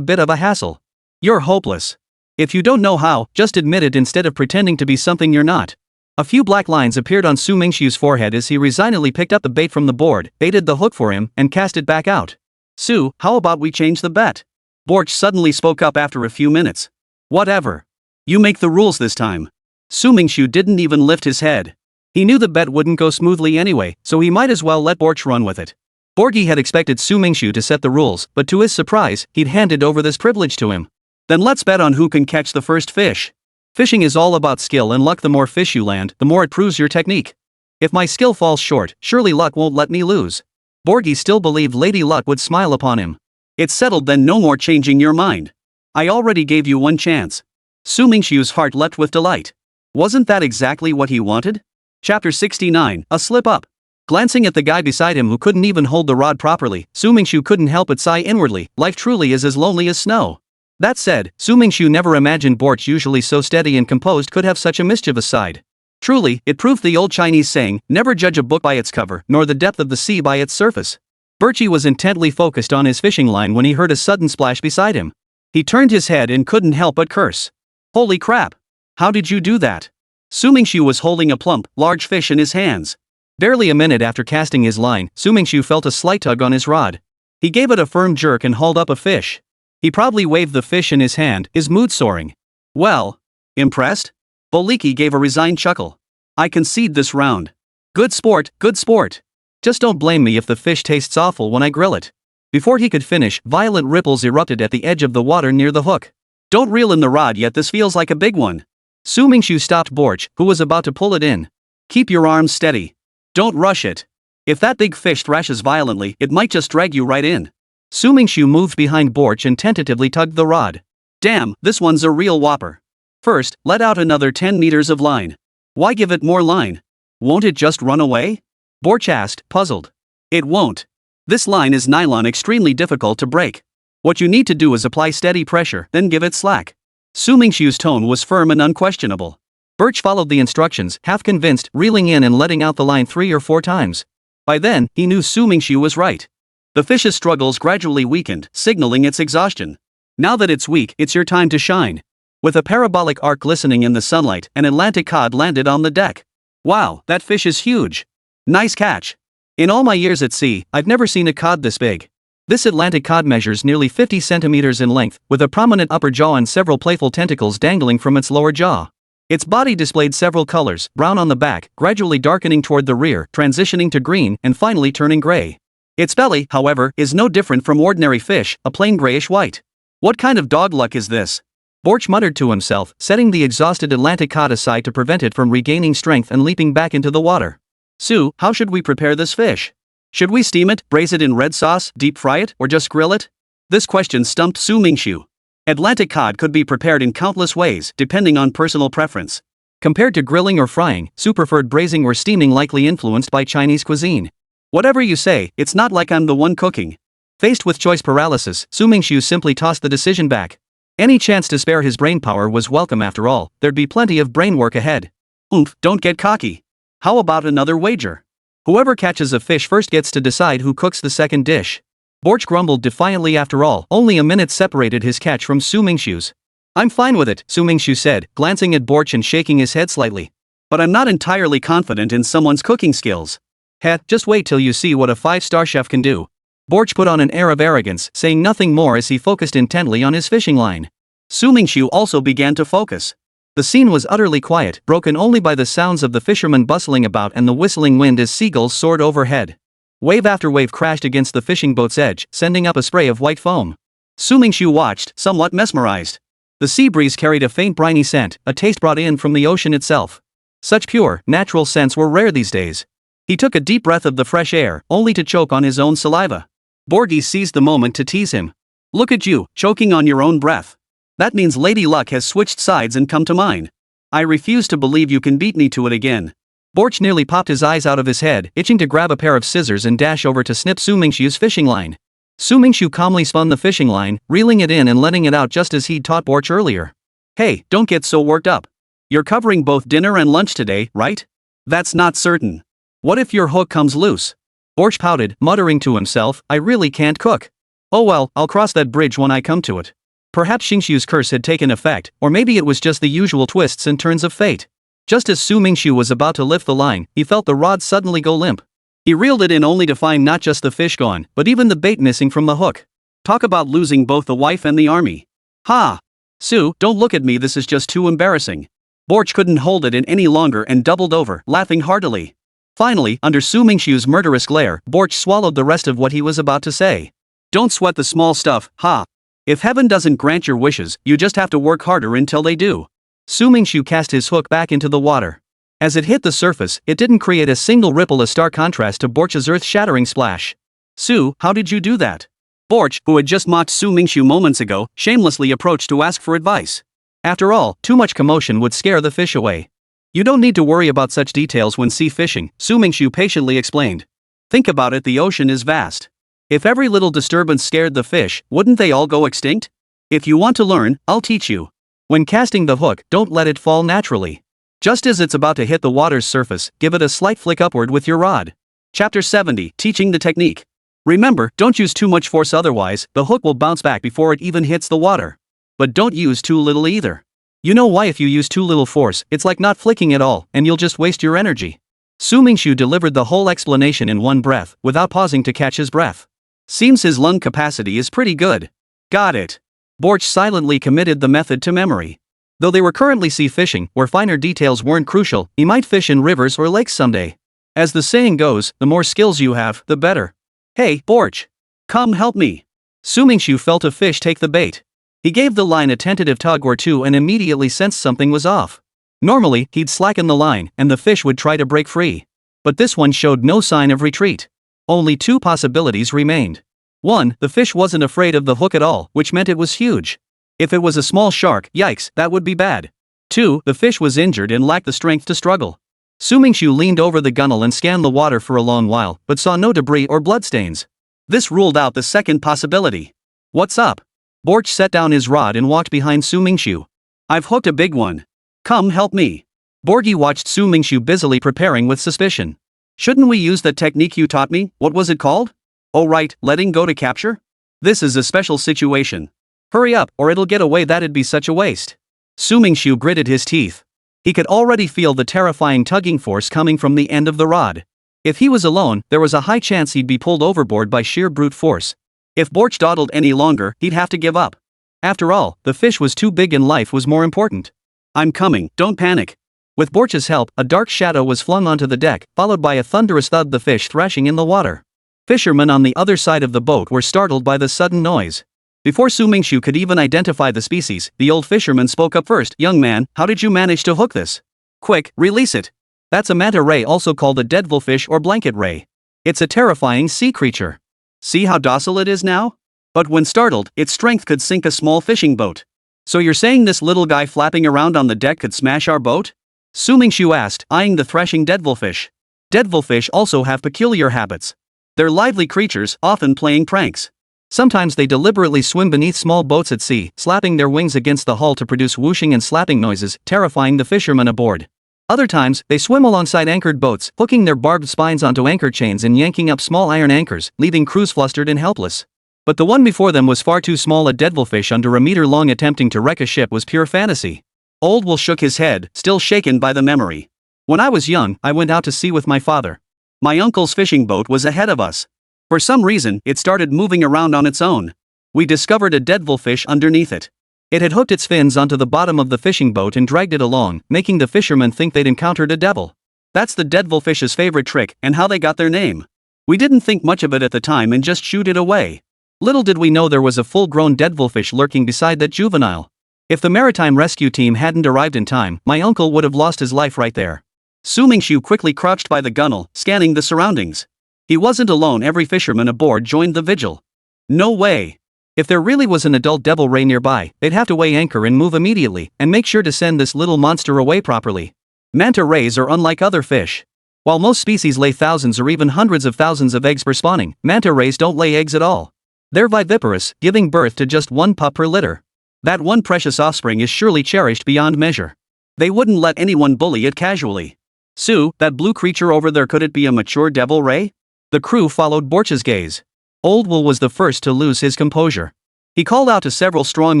bit of a hassle. You're hopeless. If you don't know how, just admit it instead of pretending to be something you're not. A few black lines appeared on Su Mingxu's forehead as he resignedly picked up the bait from the board, baited the hook for him, and cast it back out. Su, how about we change the bet? Borch suddenly spoke up after a few minutes. Whatever. You make the rules this time. Su Mingxu didn't even lift his head. He knew the bet wouldn't go smoothly anyway, so he might as well let Borch run with it. Borgi had expected Su Mingxu to set the rules, but to his surprise, he'd handed over this privilege to him. Then let's bet on who can catch the first fish. Fishing is all about skill and luck. The more fish you land, the more it proves your technique. If my skill falls short, surely luck won't let me lose. Borgi still believed Lady Luck would smile upon him. It's settled then, no more changing your mind. I already gave you one chance. Su Mingxiu's heart leapt with delight. Wasn't that exactly what he wanted? Chapter 69, A Slip Up. Glancing at the guy beside him who couldn't even hold the rod properly, Su Mingxu couldn't help but sigh inwardly. Life truly is as lonely as snow. That said, Su Mingxu never imagined Borch, usually so steady and composed, could have such a mischievous side. Truly, it proved the old Chinese saying, never judge a book by its cover, nor the depth of the sea by its surface. Birchie was intently focused on his fishing line when he heard a sudden splash beside him. He turned his head and couldn't help but curse. Holy crap! How did you do that? Su Mingxu was holding a plump, large fish in his hands. Barely a minute after casting his line, Su Mingxu felt a slight tug on his rod. He gave it a firm jerk and hauled up a fish. He proudly waved the fish in his hand, his mood soaring. Well, impressed? Boliki gave a resigned chuckle. I concede this round. Good sport, good sport. Just don't blame me if the fish tastes awful when I grill it. Before he could finish, violent ripples erupted at the edge of the water near the hook. Don't reel in the rod yet, this feels like a big one. Su Mingxu stopped Borch, who was about to pull it in. Keep your arms steady. Don't rush it. If that big fish thrashes violently, it might just drag you right in. Su Mingxu moved behind Borch and tentatively tugged the rod. Damn, this one's a real whopper. First, let out another 10 meters of line. Why give it more line? Won't it just run away? Borch asked, puzzled. It won't. This line is nylon, extremely difficult to break. What you need to do is apply steady pressure, then give it slack. Su Mingxiu's tone was firm and unquestionable. Birch followed the instructions, half convinced, reeling in and letting out the line 3 or 4 times. By then, he knew Su Mingxiu was right. The fish's struggles gradually weakened, signaling its exhaustion. Now that it's weak, it's your time to shine. With a parabolic arc glistening in the sunlight, an Atlantic cod landed on the deck. Wow, that fish is huge. Nice catch. In all my years at sea, I've never seen a cod this big. This Atlantic cod measures nearly 50 centimeters in length, with a prominent upper jaw and several playful tentacles dangling from its lower jaw. Its body displayed several colors, brown on the back, gradually darkening toward the rear, transitioning to green, and finally turning gray. Its belly, however, is no different from ordinary fish, a plain grayish white. What kind of dog luck is this? Borch muttered to himself, setting the exhausted Atlantic cod aside to prevent it from regaining strength and leaping back into the water. Su, how should we prepare this fish? Should we steam it, braise it in red sauce, deep fry it, or just grill it? This question stumped Su Mingxiu. Atlantic cod could be prepared in countless ways, depending on personal preference. Compared to grilling or frying, Su preferred braising or steaming, likely influenced by Chinese cuisine. Whatever you say, it's not like I'm the one cooking. Faced with choice paralysis, Su Mingxiu simply tossed the decision back. Any chance to spare his brainpower was welcome. After all, there'd be plenty of brain work ahead. Oomph, don't get cocky. How about another wager? Whoever catches a fish first gets to decide who cooks the second dish. Borch grumbled defiantly. After all, only a minute separated his catch from Su Mingxiu's. I'm fine with it, Su Mingxiu said, glancing at Borch and shaking his head slightly. But I'm not entirely confident in someone's cooking skills. Heh, just wait till you see what a 5-star chef can do. Borch put on an air of arrogance, saying nothing more as he focused intently on his fishing line. Su Mingxiu also began to focus. The scene was utterly quiet, broken only by the sounds of the fishermen bustling about and the whistling wind as seagulls soared overhead. Wave after wave crashed against the fishing boat's edge, sending up a spray of white foam. Su Mingxiu watched, somewhat mesmerized. The sea breeze carried a faint briny scent, a taste brought in from the ocean itself. Such pure, natural scents were rare these days. He took a deep breath of the fresh air, only to choke on his own saliva. Borgi seized the moment to tease him. Look at you, choking on your own breath. That means Lady Luck has switched sides and come to mine. I refuse to believe you can beat me to it again. Borch nearly popped his eyes out of his head, itching to grab a pair of scissors and dash over to snip Su Mingxiu's fishing line. Su Mingxiu calmly spun the fishing line, reeling it in and letting it out just as he'd taught Borch earlier. Hey, don't get so worked up. You're covering both dinner and lunch today, right? That's not certain. What if your hook comes loose? Borch pouted, muttering to himself, I really can't cook. Oh well, I'll cross that bridge when I come to it. Perhaps Xingxiu's curse had taken effect, or maybe it was just the usual twists and turns of fate. Just as Su Mingxiu was about to lift the line, he felt the rod suddenly go limp. He reeled it in only to find not just the fish gone, but even the bait missing from the hook. Talk about losing both the wife and the army. Ha! Sue, don't look at me, this is just too embarrassing. Borch couldn't hold it in any longer and doubled over, laughing heartily. Finally, under Su Mingxu's murderous glare, Borch swallowed the rest of what he was about to say. Don't sweat the small stuff, ha. If heaven doesn't grant your wishes, you just have to work harder until they do. Su Mingxu cast his hook back into the water. As it hit the surface, it didn't create a single ripple, a stark contrast to Borch's earth-shattering splash. Sue, how did you do that? Borch, who had just mocked Su Mingxu moments ago, shamelessly approached to ask for advice. After all, too much commotion would scare the fish away. You don't need to worry about such details when sea fishing, Su Mingxu patiently explained. Think about it, the ocean is vast. If every little disturbance scared the fish, wouldn't they all go extinct? If you want to learn, I'll teach you. When casting the hook, don't let it fall naturally. Just as it's about to hit the water's surface, give it a slight flick upward with your rod. Chapter 70, Teaching the Technique. Remember, don't use too much force, otherwise, the hook will bounce back before it even hits the water. But don't use too little either. You know why? If you use too little force, it's like not flicking at all, and you'll just waste your energy. Su Mingxu delivered the whole explanation in one breath, without pausing to catch his breath. Seems his lung capacity is pretty good. Got it. Borch silently committed the method to memory. Though they were currently sea fishing, where finer details weren't crucial, he might fish in rivers or lakes someday. As the saying goes, the more skills you have, the better. Hey, Borch. Come help me. Su Mingxu felt a fish take the bait. He gave the line a tentative tug or two and immediately sensed something was off. Normally, he'd slacken the line, and the fish would try to break free. But this one showed no sign of retreat. Only two possibilities remained. 1. The fish wasn't afraid of the hook at all, which meant it was huge. If it was a small shark, yikes, that would be bad. 2. The fish was injured and lacked the strength to struggle. Su Mingxu leaned over the gunnel and scanned the water for a long while, but saw no debris or bloodstains. This ruled out the second possibility. What's up? Borch set down his rod and walked behind Su Mingxu. I've hooked a big one. Come help me. Borgi watched Su Mingxu busily preparing with suspicion. Shouldn't we use the technique you taught me? What was it called? Oh right, letting go to capture? This is a special situation. Hurry up, or it'll get away. That'd be such a waste. Su Mingxu gritted his teeth. He could already feel the terrifying tugging force coming from the end of the rod. If he was alone, there was a high chance he'd be pulled overboard by sheer brute force. If Borch dawdled any longer, he'd have to give up. After all, the fish was too big and life was more important. I'm coming, don't panic. With Borch's help, a dark shadow was flung onto the deck, followed by a thunderous thud, the fish thrashing in the water. Fishermen on the other side of the boat were startled by the sudden noise. Before Su Mingxu could even identify the species, the old fisherman spoke up first. Young man, how did you manage to hook this? Quick, release it. That's a manta ray, also called a devilfish or blanket ray. It's a terrifying sea creature. See how docile it is now? But when startled, its strength could sink a small fishing boat. So you're saying this little guy flapping around on the deck could smash our boat? Su Mingxu asked, eyeing the thrashing devilfish. Devilfish also have peculiar habits. They're lively creatures, often playing pranks. Sometimes they deliberately swim beneath small boats at sea, slapping their wings against the hull to produce whooshing and slapping noises, terrifying the fishermen aboard. Other times, they swim alongside anchored boats, hooking their barbed spines onto anchor chains and yanking up small iron anchors, leaving crews flustered and helpless. But the one before them was far too small. A devilfish under a meter long attempting to wreck a ship was pure fantasy. Old Will shook his head, still shaken by the memory. When I was young, I went out to sea with my father. My uncle's fishing boat was ahead of us. For some reason, it started moving around on its own. We discovered a devilfish underneath it. It had hooked its fins onto the bottom of the fishing boat and dragged it along, making the fishermen think they'd encountered a devil. That's the devilfish's favorite trick, and how they got their name. We didn't think much of it at the time and just shooed it away. Little did we know there was a full-grown devilfish lurking beside that juvenile. If the maritime rescue team hadn't arrived in time, my uncle would have lost his life right there. Su Mingxu quickly crouched by the gunnel, scanning the surroundings. He wasn't alone. Every fisherman aboard joined the vigil. No way. If there really was an adult devil ray nearby, they'd have to weigh anchor and move immediately, and make sure to send this little monster away properly. Manta rays are unlike other fish. While most species lay thousands or even hundreds of thousands of eggs per spawning, manta rays don't lay eggs at all. They're viviparous, giving birth to just one pup per litter. That one precious offspring is surely cherished beyond measure. They wouldn't let anyone bully it casually. Sue, that blue creature over there, could it be a mature devil ray? The crew followed Borch's gaze. Old Will was the first to lose his composure. He called out to several strong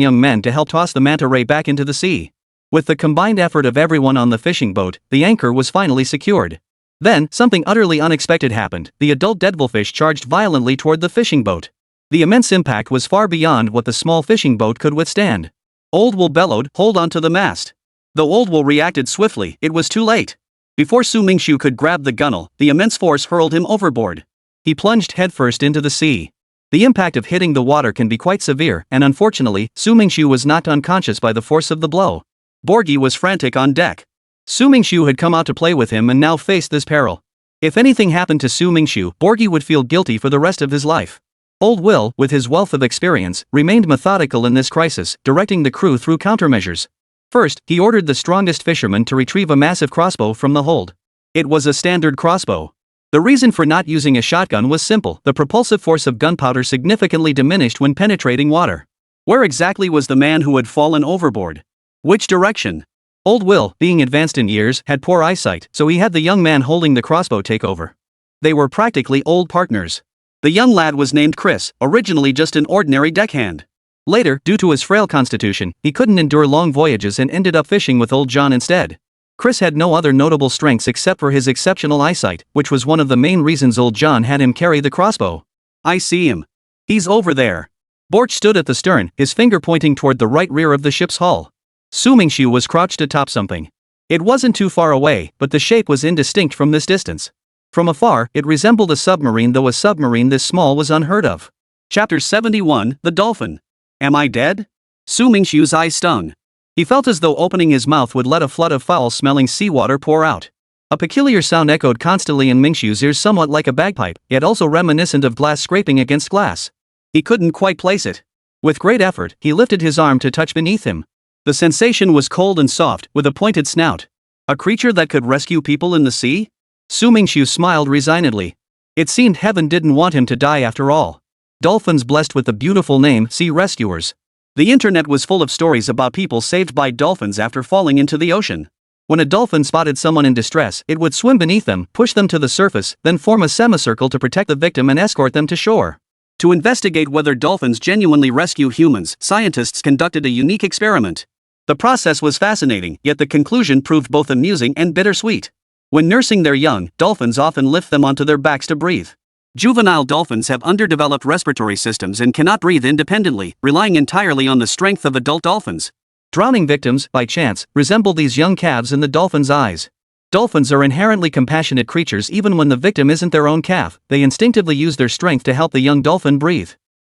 young men to help toss the manta ray back into the sea. With the combined effort of everyone on the fishing boat, the anchor was finally secured. Then, something utterly unexpected happened. The adult devilfish charged violently toward the fishing boat. The immense impact was far beyond what the small fishing boat could withstand. Old Will bellowed, hold on to the mast. Though Old Will reacted swiftly, it was too late. Before Su Mingxu could grab the gunwale, the immense force hurled him overboard. He plunged headfirst into the sea. The impact of hitting the water can be quite severe, and unfortunately, Su Mingxu was knocked unconscious by the force of the blow. Borgi was frantic on deck. Su Mingxu had come out to play with him and now faced this peril. If anything happened to Su Mingxu, Borgi would feel guilty for the rest of his life. Old Will, with his wealth of experience, remained methodical in this crisis, directing the crew through countermeasures. First, he ordered the strongest fisherman to retrieve a massive crossbow from the hold. It was a standard crossbow. The reason for not using a shotgun was simple: the propulsive force of gunpowder significantly diminished when penetrating water. Where exactly was the man who had fallen overboard? Which direction? Old Will, being advanced in years, had poor eyesight, so he had the young man holding the crossbow take over. They were practically old partners. The young lad was named Chris, originally just an ordinary deckhand. Later, due to his frail constitution, he couldn't endure long voyages and ended up fishing with old John instead. Chris had no other notable strengths except for his exceptional eyesight, which was one of the main reasons old John had him carry the crossbow. I see him. He's over there. Borch stood at the stern, his finger pointing toward the right rear of the ship's hull. Su Mingxu was crouched atop something. It wasn't too far away, but the shape was indistinct from this distance. From afar, it resembled a submarine, though a submarine this small was unheard of. Chapter 71, The Dolphin. Am I dead? Su Mingxu's eyes stung. He felt as though opening his mouth would let a flood of foul-smelling seawater pour out. A peculiar sound echoed constantly in Mingxu's ears, somewhat like a bagpipe, yet also reminiscent of glass scraping against glass. He couldn't quite place it. With great effort, he lifted his arm to touch beneath him. The sensation was cold and soft, with a pointed snout. A creature that could rescue people in the sea? Su Mingxu smiled resignedly. It seemed heaven didn't want him to die after all. Dolphins blessed with the beautiful name Sea Rescuers. The internet was full of stories about people saved by dolphins after falling into the ocean. When a dolphin spotted someone in distress, it would swim beneath them, push them to the surface, then form a semicircle to protect the victim and escort them to shore. To investigate whether dolphins genuinely rescue humans, scientists conducted a unique experiment. The process was fascinating, yet the conclusion proved both amusing and bittersweet. When nursing their young, dolphins often lift them onto their backs to breathe. Juvenile dolphins have underdeveloped respiratory systems and cannot breathe independently, relying entirely on the strength of adult dolphins. Drowning victims, by chance, resemble these young calves in the dolphins' eyes. Dolphins are inherently compassionate creatures. Even when the victim isn't their own calf, they instinctively use their strength to help the young dolphin breathe.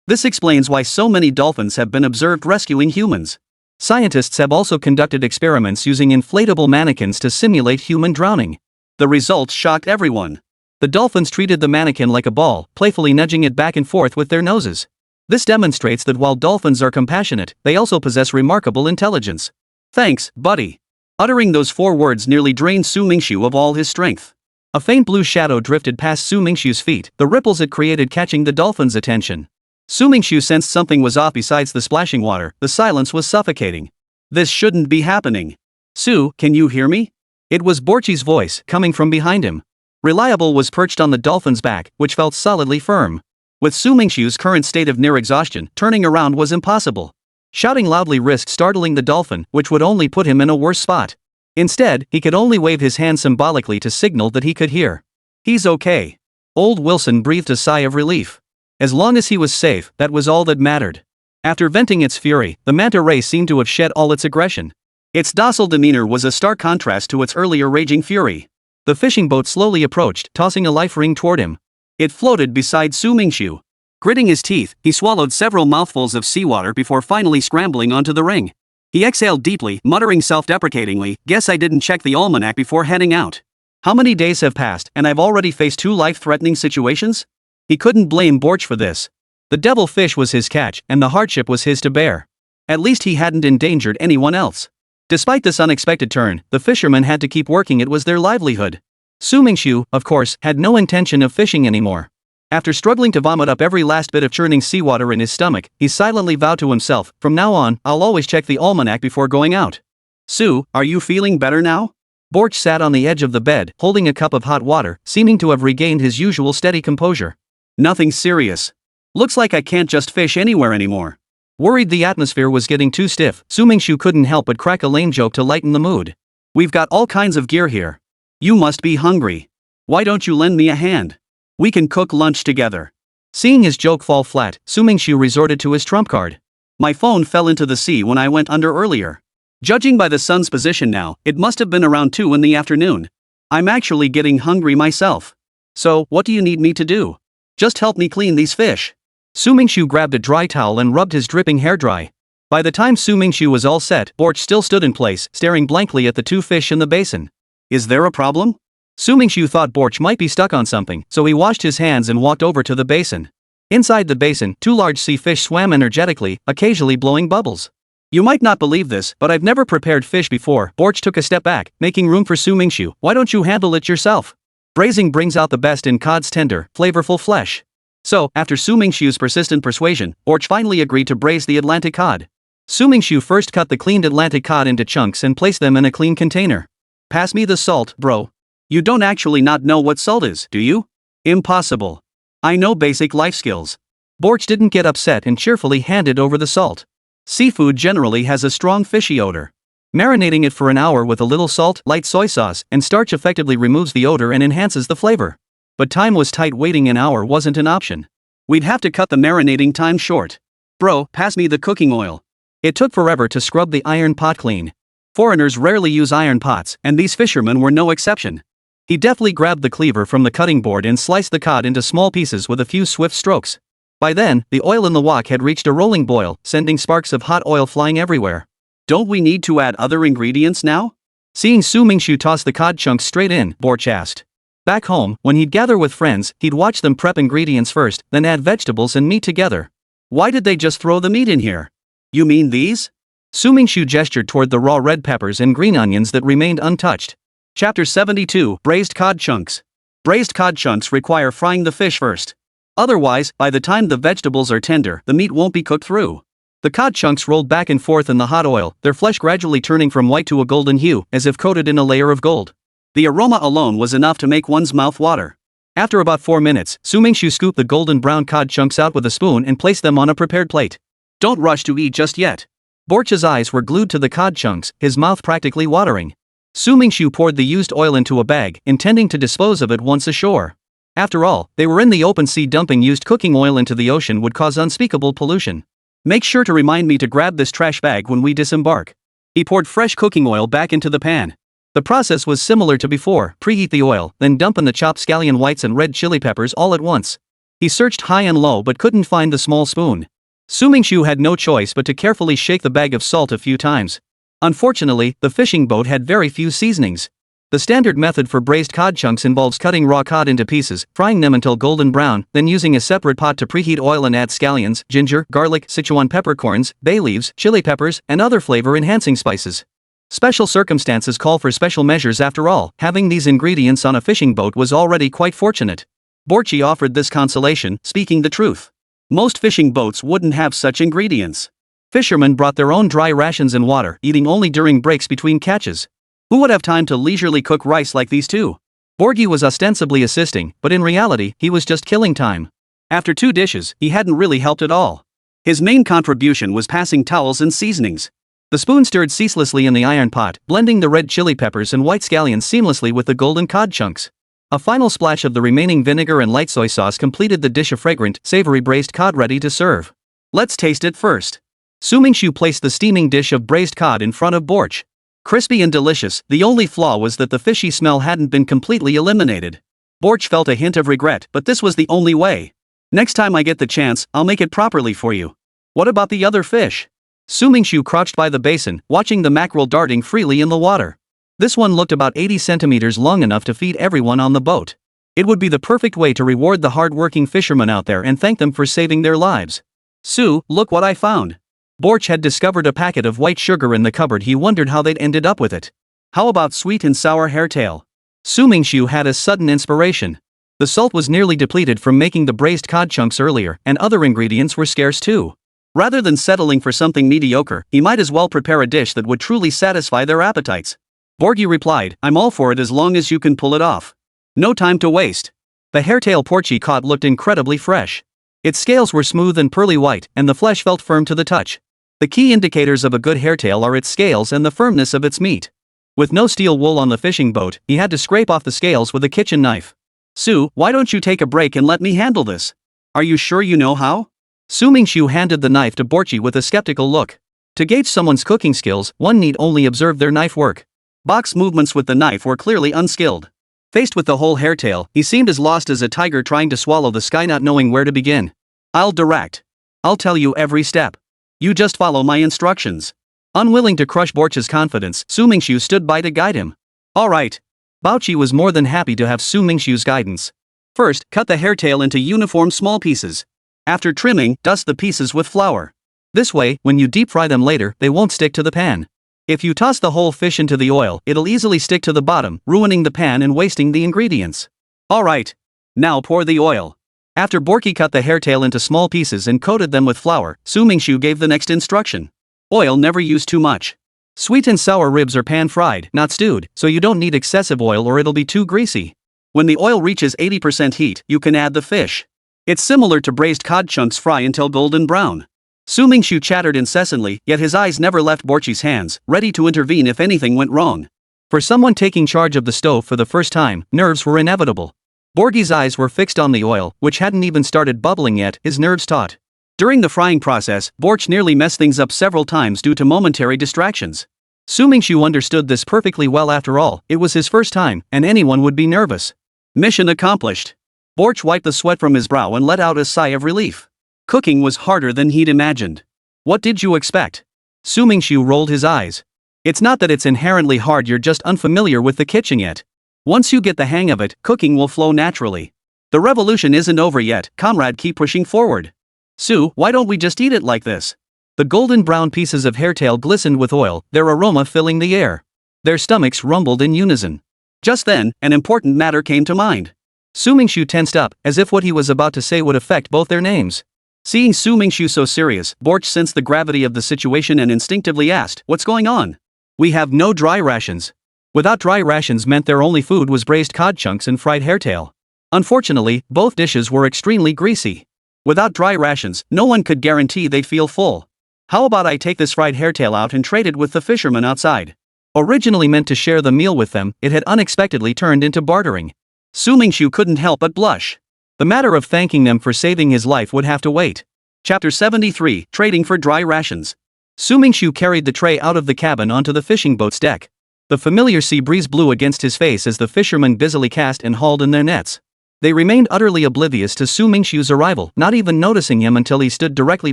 This explains why so many dolphins have been observed rescuing humans. Scientists have also conducted experiments using inflatable mannequins to simulate human drowning. The results shocked everyone. The dolphins treated the mannequin like a ball, playfully nudging it back and forth with their noses. This demonstrates that while dolphins are compassionate, they also possess remarkable intelligence. Thanks, buddy. Uttering those 4 words nearly drained Su Mingxu of all his strength. A faint blue shadow drifted past Su Mingxu's feet, the ripples it created catching the dolphin's attention. Su Mingxu sensed something was off. Besides the splashing water, the silence was suffocating. This shouldn't be happening. Su, can you hear me? It was Borchi's voice, coming from behind him. Reliable was perched on the dolphin's back, which felt solidly firm. With Su Mingxu's current state of near exhaustion, turning around was impossible. Shouting loudly risked startling the dolphin, which would only put him in a worse spot. Instead, he could only wave his hand symbolically to signal that he could hear. He's okay. Old Wilson breathed a sigh of relief. As long as he was safe, that was all that mattered. After venting its fury, the manta ray seemed to have shed all its aggression. Its docile demeanor was a stark contrast to its earlier raging fury. The fishing boat slowly approached, tossing a life ring toward him. It floated beside Su Mingxu. Gritting his teeth, he swallowed several mouthfuls of seawater before finally scrambling onto the ring. He exhaled deeply, muttering self-deprecatingly, "Guess I didn't check the almanac before heading out. How many days have passed, and I've already faced 2 life-threatening situations?" He couldn't blame Borch for this. The devil fish was his catch, and the hardship was his to bear. At least he hadn't endangered anyone else. Despite this unexpected turn, the fishermen had to keep working. It was their livelihood. Su Mingxu, of course, had no intention of fishing anymore. After struggling to vomit up every last bit of churning seawater in his stomach, he silently vowed to himself, "From now on, I'll always check the almanac before going out." "Su, are you feeling better now?" Borch sat on the edge of the bed, holding a cup of hot water, seeming to have regained his usual steady composure. "Nothing serious. Looks like I can't just fish anywhere anymore." Worried the atmosphere was getting too stiff, Su Mingxu couldn't help but crack a lame joke to lighten the mood. "We've got all kinds of gear here. You must be hungry. Why don't you lend me a hand? We can cook lunch together." Seeing his joke fall flat, Su Mingxu resorted to his trump card. My phone fell into the sea when I went under earlier. Judging by the sun's position now, it must have been around 2 in the afternoon. I'm actually getting hungry myself. So, what do you need me to do? Just help me clean these fish. Su Mingxu grabbed a dry towel and rubbed his dripping hair dry. By the time Su Mingxu was all set, Borch still stood in place, staring blankly at the 2 fish in the basin. Is there a problem? Su Mingxu thought Borch might be stuck on something, so he washed his hands and walked over to the basin. Inside the basin, 2 large sea fish swam energetically, occasionally blowing bubbles. You might not believe this, but I've never prepared fish before. Borch took a step back, making room for Su Mingxu. Why don't you handle it yourself? Braising brings out the best in cod's tender, flavorful flesh. So, after Su Mingxu's persistent persuasion, Borch finally agreed to braise the Atlantic cod. Su Mingxu first cut the cleaned Atlantic cod into chunks and placed them in a clean container. Pass me the salt, bro. You don't actually not know what salt is, do you? Impossible. I know basic life skills. Borch didn't get upset and cheerfully handed over the salt. Seafood generally has a strong fishy odor. Marinating it for an hour with a little salt, light soy sauce, and starch effectively removes the odor and enhances the flavor. But time was tight, waiting an hour wasn't an option. We'd have to cut the marinating time short. Bro, pass me the cooking oil. It took forever to scrub the iron pot clean. Foreigners rarely use iron pots, and these fishermen were no exception. He deftly grabbed the cleaver from the cutting board and sliced the cod into small pieces with a few swift strokes. By then, the oil in the wok had reached a rolling boil, sending sparks of hot oil flying everywhere. Don't we need to add other ingredients now? Seeing Su Mingxu toss the cod chunks straight in, Borch asked. Back home, when he'd gather with friends, he'd watch them prep ingredients first, then add vegetables and meat together. Why did they just throw the meat in here? You mean these? Su Mingxu gestured toward the raw red peppers and green onions that remained untouched. Chapter 72, Braised Cod Chunks. Braised cod chunks require frying the fish first. Otherwise, by the time the vegetables are tender, the meat won't be cooked through. The cod chunks rolled back and forth in the hot oil, their flesh gradually turning from white to a golden hue, as if coated in a layer of gold. The aroma alone was enough to make one's mouth water. After about 4 minutes, Su Mingxu scooped the golden brown cod chunks out with a spoon and placed them on a prepared plate. Don't rush to eat just yet. Borch's eyes were glued to the cod chunks, his mouth practically watering. Su Mingxu poured the used oil into a bag, intending to dispose of it once ashore. After all, they were in the open sea. Dumping used cooking oil into the ocean would cause unspeakable pollution. Make sure to remind me to grab this trash bag when we disembark. He poured fresh cooking oil back into the pan. The process was similar to before: preheat the oil, then dump in the chopped scallion whites and red chili peppers all at once. He searched high and low but couldn't find the small spoon. Su Mingxu had no choice but to carefully shake the bag of salt a few times. Unfortunately, the fishing boat had very few seasonings. The standard method for braised cod chunks involves cutting raw cod into pieces, frying them until golden brown, then using a separate pot to preheat oil and add scallions, ginger, garlic, Sichuan peppercorns, bay leaves, chili peppers, and other flavor-enhancing spices. Special circumstances call for special measures. After all, having these ingredients on a fishing boat was already quite fortunate. Borchi offered this consolation, speaking the truth. Most fishing boats wouldn't have such ingredients. Fishermen brought their own dry rations and water, eating only during breaks between catches. Who would have time to leisurely cook rice like these two? Borgi was ostensibly assisting, but in reality, he was just killing time. After 2 dishes, he hadn't really helped at all. His main contribution was passing towels and seasonings. The spoon stirred ceaselessly in the iron pot, blending the red chili peppers and white scallions seamlessly with the golden cod chunks. A final splash of the remaining vinegar and light soy sauce completed the dish of fragrant, savory braised cod ready to serve. Let's taste it first. Su Mingxu placed the steaming dish of braised cod in front of Borch. Crispy and delicious, the only flaw was that the fishy smell hadn't been completely eliminated. Borch felt a hint of regret, but this was the only way. Next time I get the chance, I'll make it properly for you. What about the other fish? Su Mingxu crouched by the basin, watching the mackerel darting freely in the water. This one looked about 80 centimeters long, enough to feed everyone on the boat. It would be the perfect way to reward the hard-working fishermen out there and thank them for saving their lives. Su, look what I found. Borch had discovered a packet of white sugar in the cupboard. He wondered how they'd ended up with it. How about sweet and sour hairtail? Su Mingxu had a sudden inspiration. The salt was nearly depleted from making the braised cod chunks earlier, and other ingredients were scarce too. Rather than settling for something mediocre, he might as well prepare a dish that would truly satisfy their appetites. Borgi replied, I'm all for it as long as you can pull it off. No time to waste. The hairtail Porchy caught looked incredibly fresh. Its scales were smooth and pearly white, and the flesh felt firm to the touch. The key indicators of a good hairtail are its scales and the firmness of its meat. With no steel wool on the fishing boat, he had to scrape off the scales with a kitchen knife. Su, why don't you take a break and let me handle this? Are you sure you know how? Su Mingxu handed the knife to Borchi with a skeptical look. To gauge someone's cooking skills, one need only observe their knife work. Bok's movements with the knife were clearly unskilled. Faced with the whole hairtail, he seemed as lost as a tiger trying to swallow the sky, not knowing where to begin. I'll direct. I'll tell you every step. You just follow my instructions. Unwilling to crush Borch's confidence, Su Mingxu stood by to guide him. Alright. Baoqi was more than happy to have Su Mingxu's guidance. First, cut the hairtail into uniform small pieces. After trimming, dust the pieces with flour. This way, when you deep fry them later, they won't stick to the pan. If you toss the whole fish into the oil, it'll easily stick to the bottom, ruining the pan and wasting the ingredients. Alright. Now pour the oil. After Borchi cut the hairtail into small pieces and coated them with flour, Su Mingxu gave the next instruction. Oil never use too much. Sweet and sour ribs are pan-fried, not stewed, so you don't need excessive oil or it'll be too greasy. When the oil reaches 80% heat, you can add the fish. It's similar to braised cod chunks, fry until golden brown. Su Mingxu chattered incessantly, yet his eyes never left Borchi's hands, ready to intervene if anything went wrong. For someone taking charge of the stove for the first time, nerves were inevitable. Borchi's eyes were fixed on the oil, which hadn't even started bubbling yet, his nerves taut. During the frying process, Borch nearly messed things up several times due to momentary distractions. Su Mingxu understood this perfectly well. After all, it was his first time, and anyone would be nervous. Mission accomplished. Borch wiped the sweat from his brow and let out a sigh of relief. Cooking was harder than he'd imagined. What did you expect? Su Mingxu rolled his eyes. It's not that it's inherently hard, you're just unfamiliar with the kitchen yet. Once you get the hang of it, cooking will flow naturally. The revolution isn't over yet, comrade, keep pushing forward. Su, why don't we just eat it like this? The golden brown pieces of hairtail glistened with oil, their aroma filling the air. Their stomachs rumbled in unison. Just then, an important matter came to mind. Su Mingxu tensed up, as if what he was about to say would affect both their names. Seeing Su Mingxu so serious, Borch sensed the gravity of the situation and instinctively asked, "What's going on?" "We have no dry rations." Without dry rations meant their only food was braised cod chunks and fried hairtail. Unfortunately, both dishes were extremely greasy. Without dry rations, no one could guarantee they'd feel full. "How about I take this fried hairtail out and trade it with the fishermen outside?" Originally meant to share the meal with them, it had unexpectedly turned into bartering. Su Mingxu couldn't help but blush. The matter of thanking them for saving his life would have to wait. Chapter 73, Trading for Dry Rations. Su Mingxu carried the tray out of the cabin onto the fishing boat's deck. The familiar sea breeze blew against his face as the fishermen busily cast and hauled in their nets. They remained utterly oblivious to Su Mingxu's arrival, not even noticing him until he stood directly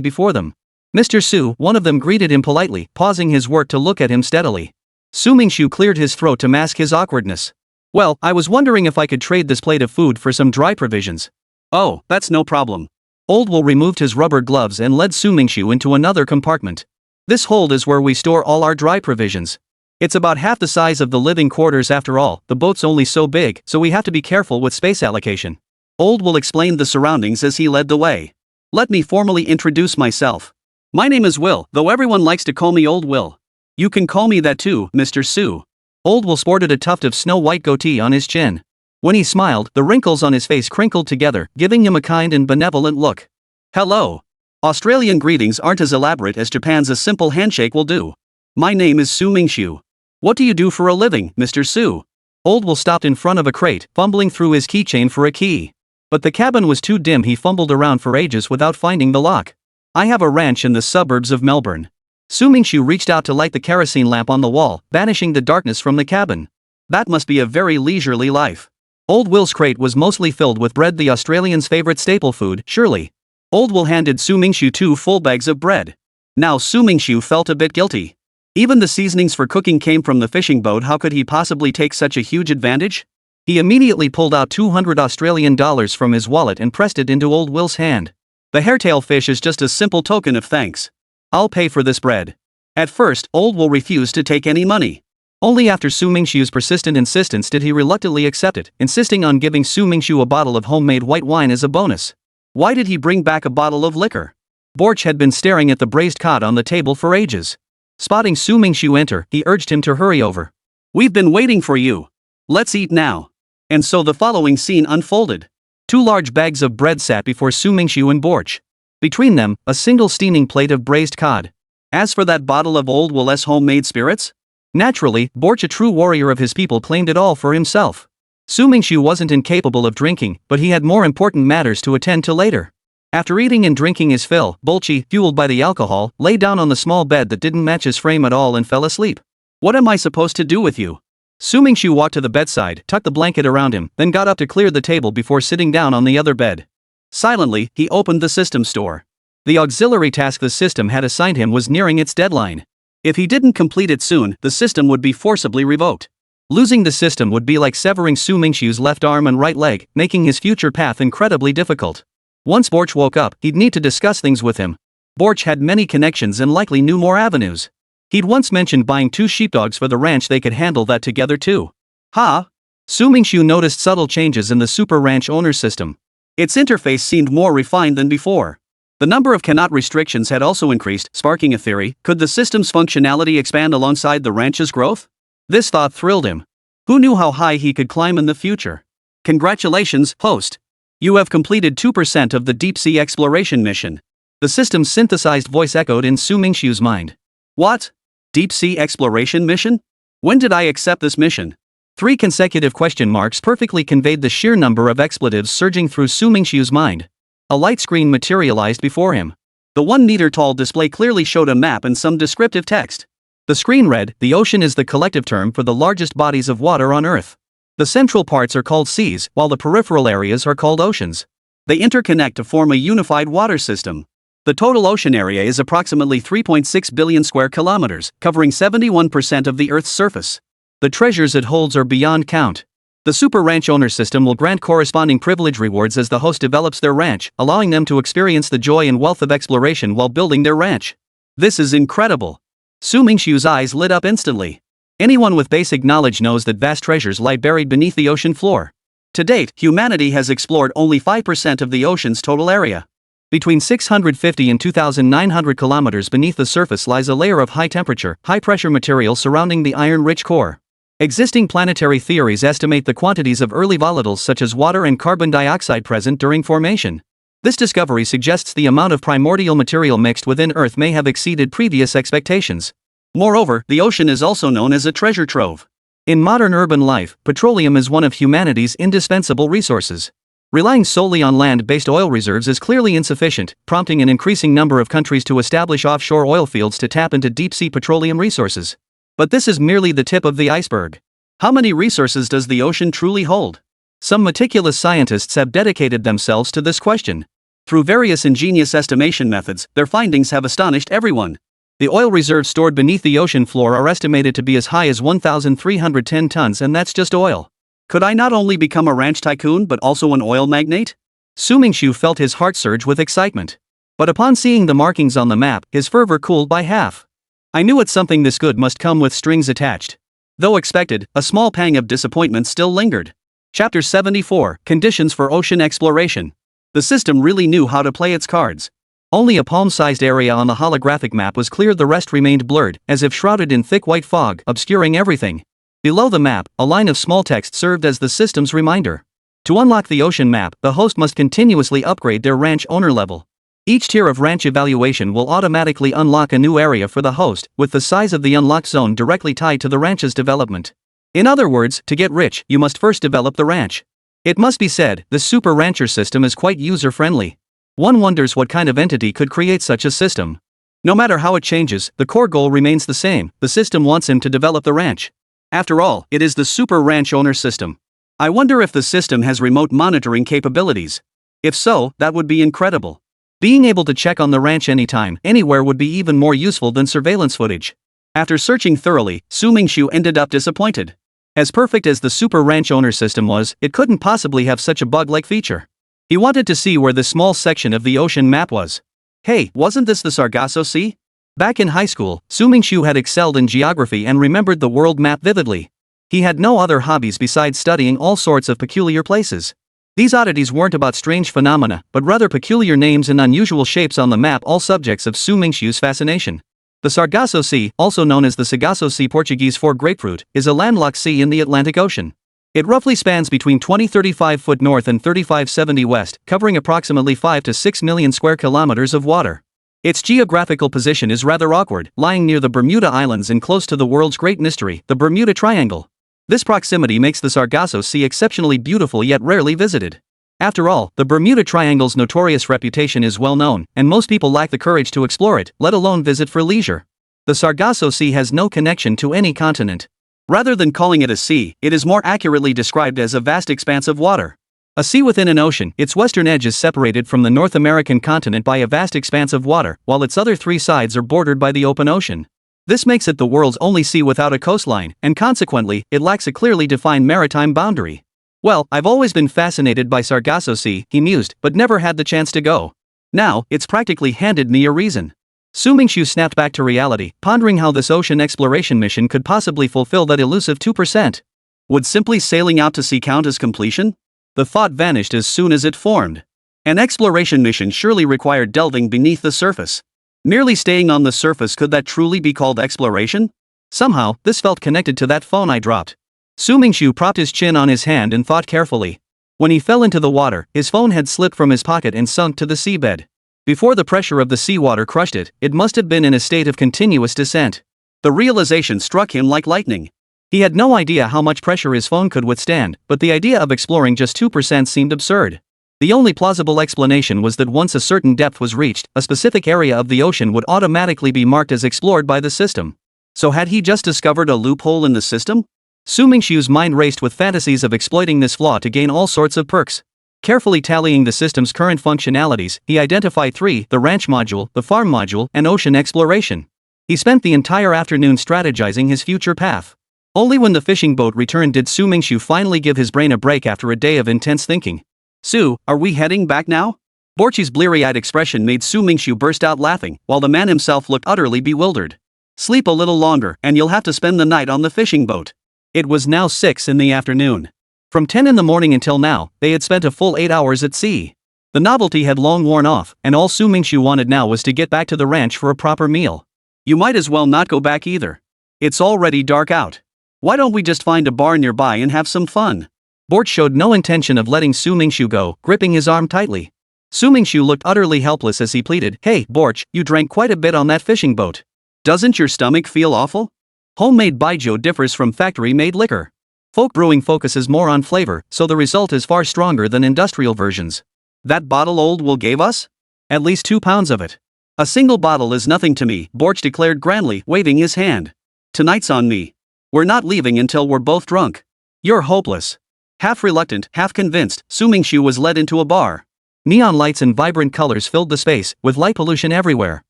before them. "Mr. Su," one of them greeted him politely, pausing his work to look at him steadily. Su Mingxu cleared his throat to mask his awkwardness. "Well, I was wondering if I could trade this plate of food for some dry provisions." "Oh, that's no problem." Old Will removed his rubber gloves and led Su Mingxu into another compartment. "This hold is where we store all our dry provisions. It's about half the size of the living quarters after all, the boat's only so big, so we have to be careful with space allocation." Old Will explained the surroundings as he led the way. "Let me formally introduce myself. My name is Will, though everyone likes to call me Old Will. You can call me that too, Mr. Su." Old Will sported a tuft of snow-white goatee on his chin. When he smiled, the wrinkles on his face crinkled together, giving him a kind and benevolent look. "Hello. Australian greetings aren't as elaborate as Japan's a simple handshake will do. My name is Su Mingxu. What do you do for a living, Mr. Su?" Old Will stopped in front of a crate, fumbling through his keychain for a key. But the cabin was too dim, he fumbled around for ages without finding the lock. "I have a ranch in the suburbs of Melbourne." Su Mingxu reached out to light the kerosene lamp on the wall, banishing the darkness from the cabin. "That must be a very leisurely life." Old Will's crate was mostly filled with bread, the Australians' favorite staple food, surely. Old Will handed Su Mingxu 2 full bags of bread. Now Su Mingxu felt a bit guilty. Even the seasonings for cooking came from the fishing boat. How could he possibly take such a huge advantage? He immediately pulled out $200 from his wallet and pressed it into Old Will's hand. "The hairtail fish is just a simple token of thanks. I'll pay for this bread." At first, Old Will refused to take any money. Only after Su Mingxu's persistent insistence did he reluctantly accept it, insisting on giving Su Mingxu a bottle of homemade white wine as a bonus. Why did he bring back a bottle of liquor? Borch had been staring at the braised cod on the table for ages. Spotting Su Mingxu enter, he urged him to hurry over. "We've been waiting for you. Let's eat now." And so the following scene unfolded. 2 large bags of bread sat before Su Mingxu and Borch. Between them, a single steaming plate of braised cod. As for that bottle of Old Will's homemade spirits? Naturally, Borch, a true warrior of his people, claimed it all for himself. Su Mingxu wasn't incapable of drinking, but he had more important matters to attend to later. After eating and drinking his fill, Bolchi, fueled by the alcohol, lay down on the small bed that didn't match his frame at all and fell asleep. "What am I supposed to do with you?" Su Mingxu walked to the bedside, tucked the blanket around him, then got up to clear the table before sitting down on the other bed. Silently, he opened the system store. The auxiliary task the system had assigned him was nearing its deadline. If he didn't complete it soon, the system would be forcibly revoked. Losing the system would be like severing Su Mingxu's left arm and right leg, making his future path incredibly difficult. Once Borch woke up, he'd need to discuss things with him. Borch had many connections and likely knew more avenues. He'd once mentioned buying 2 sheepdogs for the ranch. They could handle that together too. Su Mingxu noticed subtle changes in the super ranch owner system. Its interface seemed more refined than before. The number of cannot restrictions had also increased, sparking a theory: could the system's functionality expand alongside the ranch's growth? This thought thrilled him. Who knew how high he could climb in the future? Congratulations, host. You have completed 2% of the deep-sea exploration mission. The system's synthesized voice echoed in Su Mingxu's mind. What? Deep-sea exploration mission? When did I accept this mission? 3 consecutive question marks perfectly conveyed the sheer number of expletives surging through Su Mingxu's mind. A light screen materialized before him. The 1-meter-tall display clearly showed a map and some descriptive text. The screen read, "The ocean is the collective term for the largest bodies of water on Earth. The central parts are called seas, while the peripheral areas are called oceans. They interconnect to form a unified water system. The total ocean area is approximately 3.6 billion square kilometers, covering 71% of the Earth's surface. The treasures it holds are beyond count. The Super Ranch Owner System will grant corresponding privilege rewards as the host develops their ranch, allowing them to experience the joy and wealth of exploration while building their ranch." This is incredible. Su Mingxu's eyes lit up instantly. Anyone with basic knowledge knows that vast treasures lie buried beneath the ocean floor. To date, humanity has explored only 5% of the ocean's total area. Between 650 and 2,900 kilometers beneath the surface lies a layer of high-temperature, high-pressure material surrounding the iron-rich core. Existing planetary theories estimate the quantities of early volatiles such as water and carbon dioxide present during formation. This discovery suggests the amount of primordial material mixed within Earth may have exceeded previous expectations. Moreover, the ocean is also known as a treasure trove. In modern urban life, petroleum is one of humanity's indispensable resources. Relying solely on land-based oil reserves is clearly insufficient, prompting an increasing number of countries to establish offshore oil fields to tap into deep-sea petroleum resources. But this is merely the tip of the iceberg. How many resources does the ocean truly hold? Some meticulous scientists have dedicated themselves to this question. Through various ingenious estimation methods, their findings have astonished everyone. The oil reserves stored beneath the ocean floor are estimated to be as high as 1,310 tons, and that's just oil. Could I not only become a ranch tycoon but also an oil magnate? Su Mingxu felt his heart surge with excitement. But upon seeing the markings on the map, his fervor cooled by half. I knew it, something this good must come with strings attached. Though expected, a small pang of disappointment still lingered. Chapter 74, Conditions for Ocean Exploration. The system really knew how to play its cards. Only a palm-sized area on the holographic map was clear, the rest remained blurred, as if shrouded in thick white fog, obscuring everything. Below the map, a line of small text served as the system's reminder. To unlock the ocean map, the host must continuously upgrade their ranch owner level. Each tier of ranch evaluation will automatically unlock a new area for the host, with the size of the unlocked zone directly tied to the ranch's development. In other words, to get rich, you must first develop the ranch. It must be said, the Super Rancher system is quite user-friendly. One wonders what kind of entity could create such a system. No matter how it changes, the core goal remains the same: the system wants him to develop the ranch. After all, it is the Super Ranch Owner System. I wonder if the system has remote monitoring capabilities. If so, that would be incredible. Being able to check on the ranch anytime, anywhere would be even more useful than surveillance footage. After searching thoroughly, Su Mingxu ended up disappointed. As perfect as the Super Ranch Owner System was, it couldn't possibly have such a bug-like feature. He wanted to see where this small section of the ocean map was. Hey, wasn't this the Sargasso Sea? Back in high school, Su Mingxu had excelled in geography and remembered the world map vividly. He had no other hobbies besides studying all sorts of peculiar places. These oddities weren't about strange phenomena, but rather peculiar names and unusual shapes on the map, all subjects of Su Mingxu's fascination. The Sargasso Sea, also known as the Sargasso Sea Portuguese for grapefruit, is a landlocked sea in the Atlantic Ocean. It roughly spans between 20-35 foot north and 35-70 west, covering approximately 5 to 6 million square kilometers of water. Its geographical position is rather awkward, lying near the Bermuda Islands and close to the world's great mystery, the Bermuda Triangle. This proximity makes the Sargasso Sea exceptionally beautiful yet rarely visited. After all, the Bermuda Triangle's notorious reputation is well known, and most people lack the courage to explore it, let alone visit for leisure. The Sargasso Sea has no connection to any continent. Rather than calling it a sea, it is more accurately described as a vast expanse of water. A sea within an ocean, its western edge is separated from the North American continent by a vast expanse of water, while its other three sides are bordered by the open ocean. This makes it the world's only sea without a coastline, and consequently, it lacks a clearly defined maritime boundary. Well, I've always been fascinated by Sargasso Sea, he mused, but never had the chance to go. Now, it's practically handed me a reason. Su Mingxu snapped back to reality, pondering how this ocean exploration mission could possibly fulfill that elusive 2%. Would simply sailing out to sea count as completion? The thought vanished as soon as it formed. An exploration mission surely required delving beneath the surface. Merely staying on the surface, could that truly be called exploration? Somehow, this felt connected to that phone I dropped. Su Mingxu propped his chin on his hand and thought carefully. When he fell into the water, his phone had slipped from his pocket and sunk to the seabed. Before the pressure of the seawater crushed it, it must have been in a state of continuous descent. The realization struck him like lightning. He had no idea how much pressure his phone could withstand, but the idea of exploring just 2% seemed absurd. The only plausible explanation was that once a certain depth was reached, a specific area of the ocean would automatically be marked as explored by the system. So had he just discovered a loophole in the system? Su Mingxu's mind raced with fantasies of exploiting this flaw to gain all sorts of perks. Carefully tallying the system's current functionalities, he identified three: the ranch module, the farm module, and ocean exploration. He spent the entire afternoon strategizing his future path. Only when the fishing boat returned did Su Mingxu finally give his brain a break after a day of intense thinking. Su, are we heading back now? Borchi's bleary-eyed expression made Su Mingxu burst out laughing, while the man himself looked utterly bewildered. Sleep a little longer, and you'll have to spend the night on the fishing boat. It was now 6 in the afternoon. From 10 in the morning until now, they had spent a full 8 hours at sea. The novelty had long worn off, and all Su Mingxu wanted now was to get back to the ranch for a proper meal. You might as well not go back either. It's already dark out. Why don't we just find a bar nearby and have some fun? Borch showed no intention of letting Su Mingxu go, gripping his arm tightly. Su Mingxu looked utterly helpless as he pleaded, "Hey, Borch, you drank quite a bit on that fishing boat. Doesn't your stomach feel awful?" Homemade baijiu differs from factory-made liquor. Folk brewing focuses more on flavor, so the result is far stronger than industrial versions. That bottle old will gave us? At least 2 pounds of it. A single bottle is nothing to me, Borch declared grandly, waving his hand. Tonight's on me. We're not leaving until we're both drunk. You're hopeless. Half reluctant, half convinced, Su Mingxu was led into a bar. Neon lights and vibrant colors filled the space, with light pollution everywhere.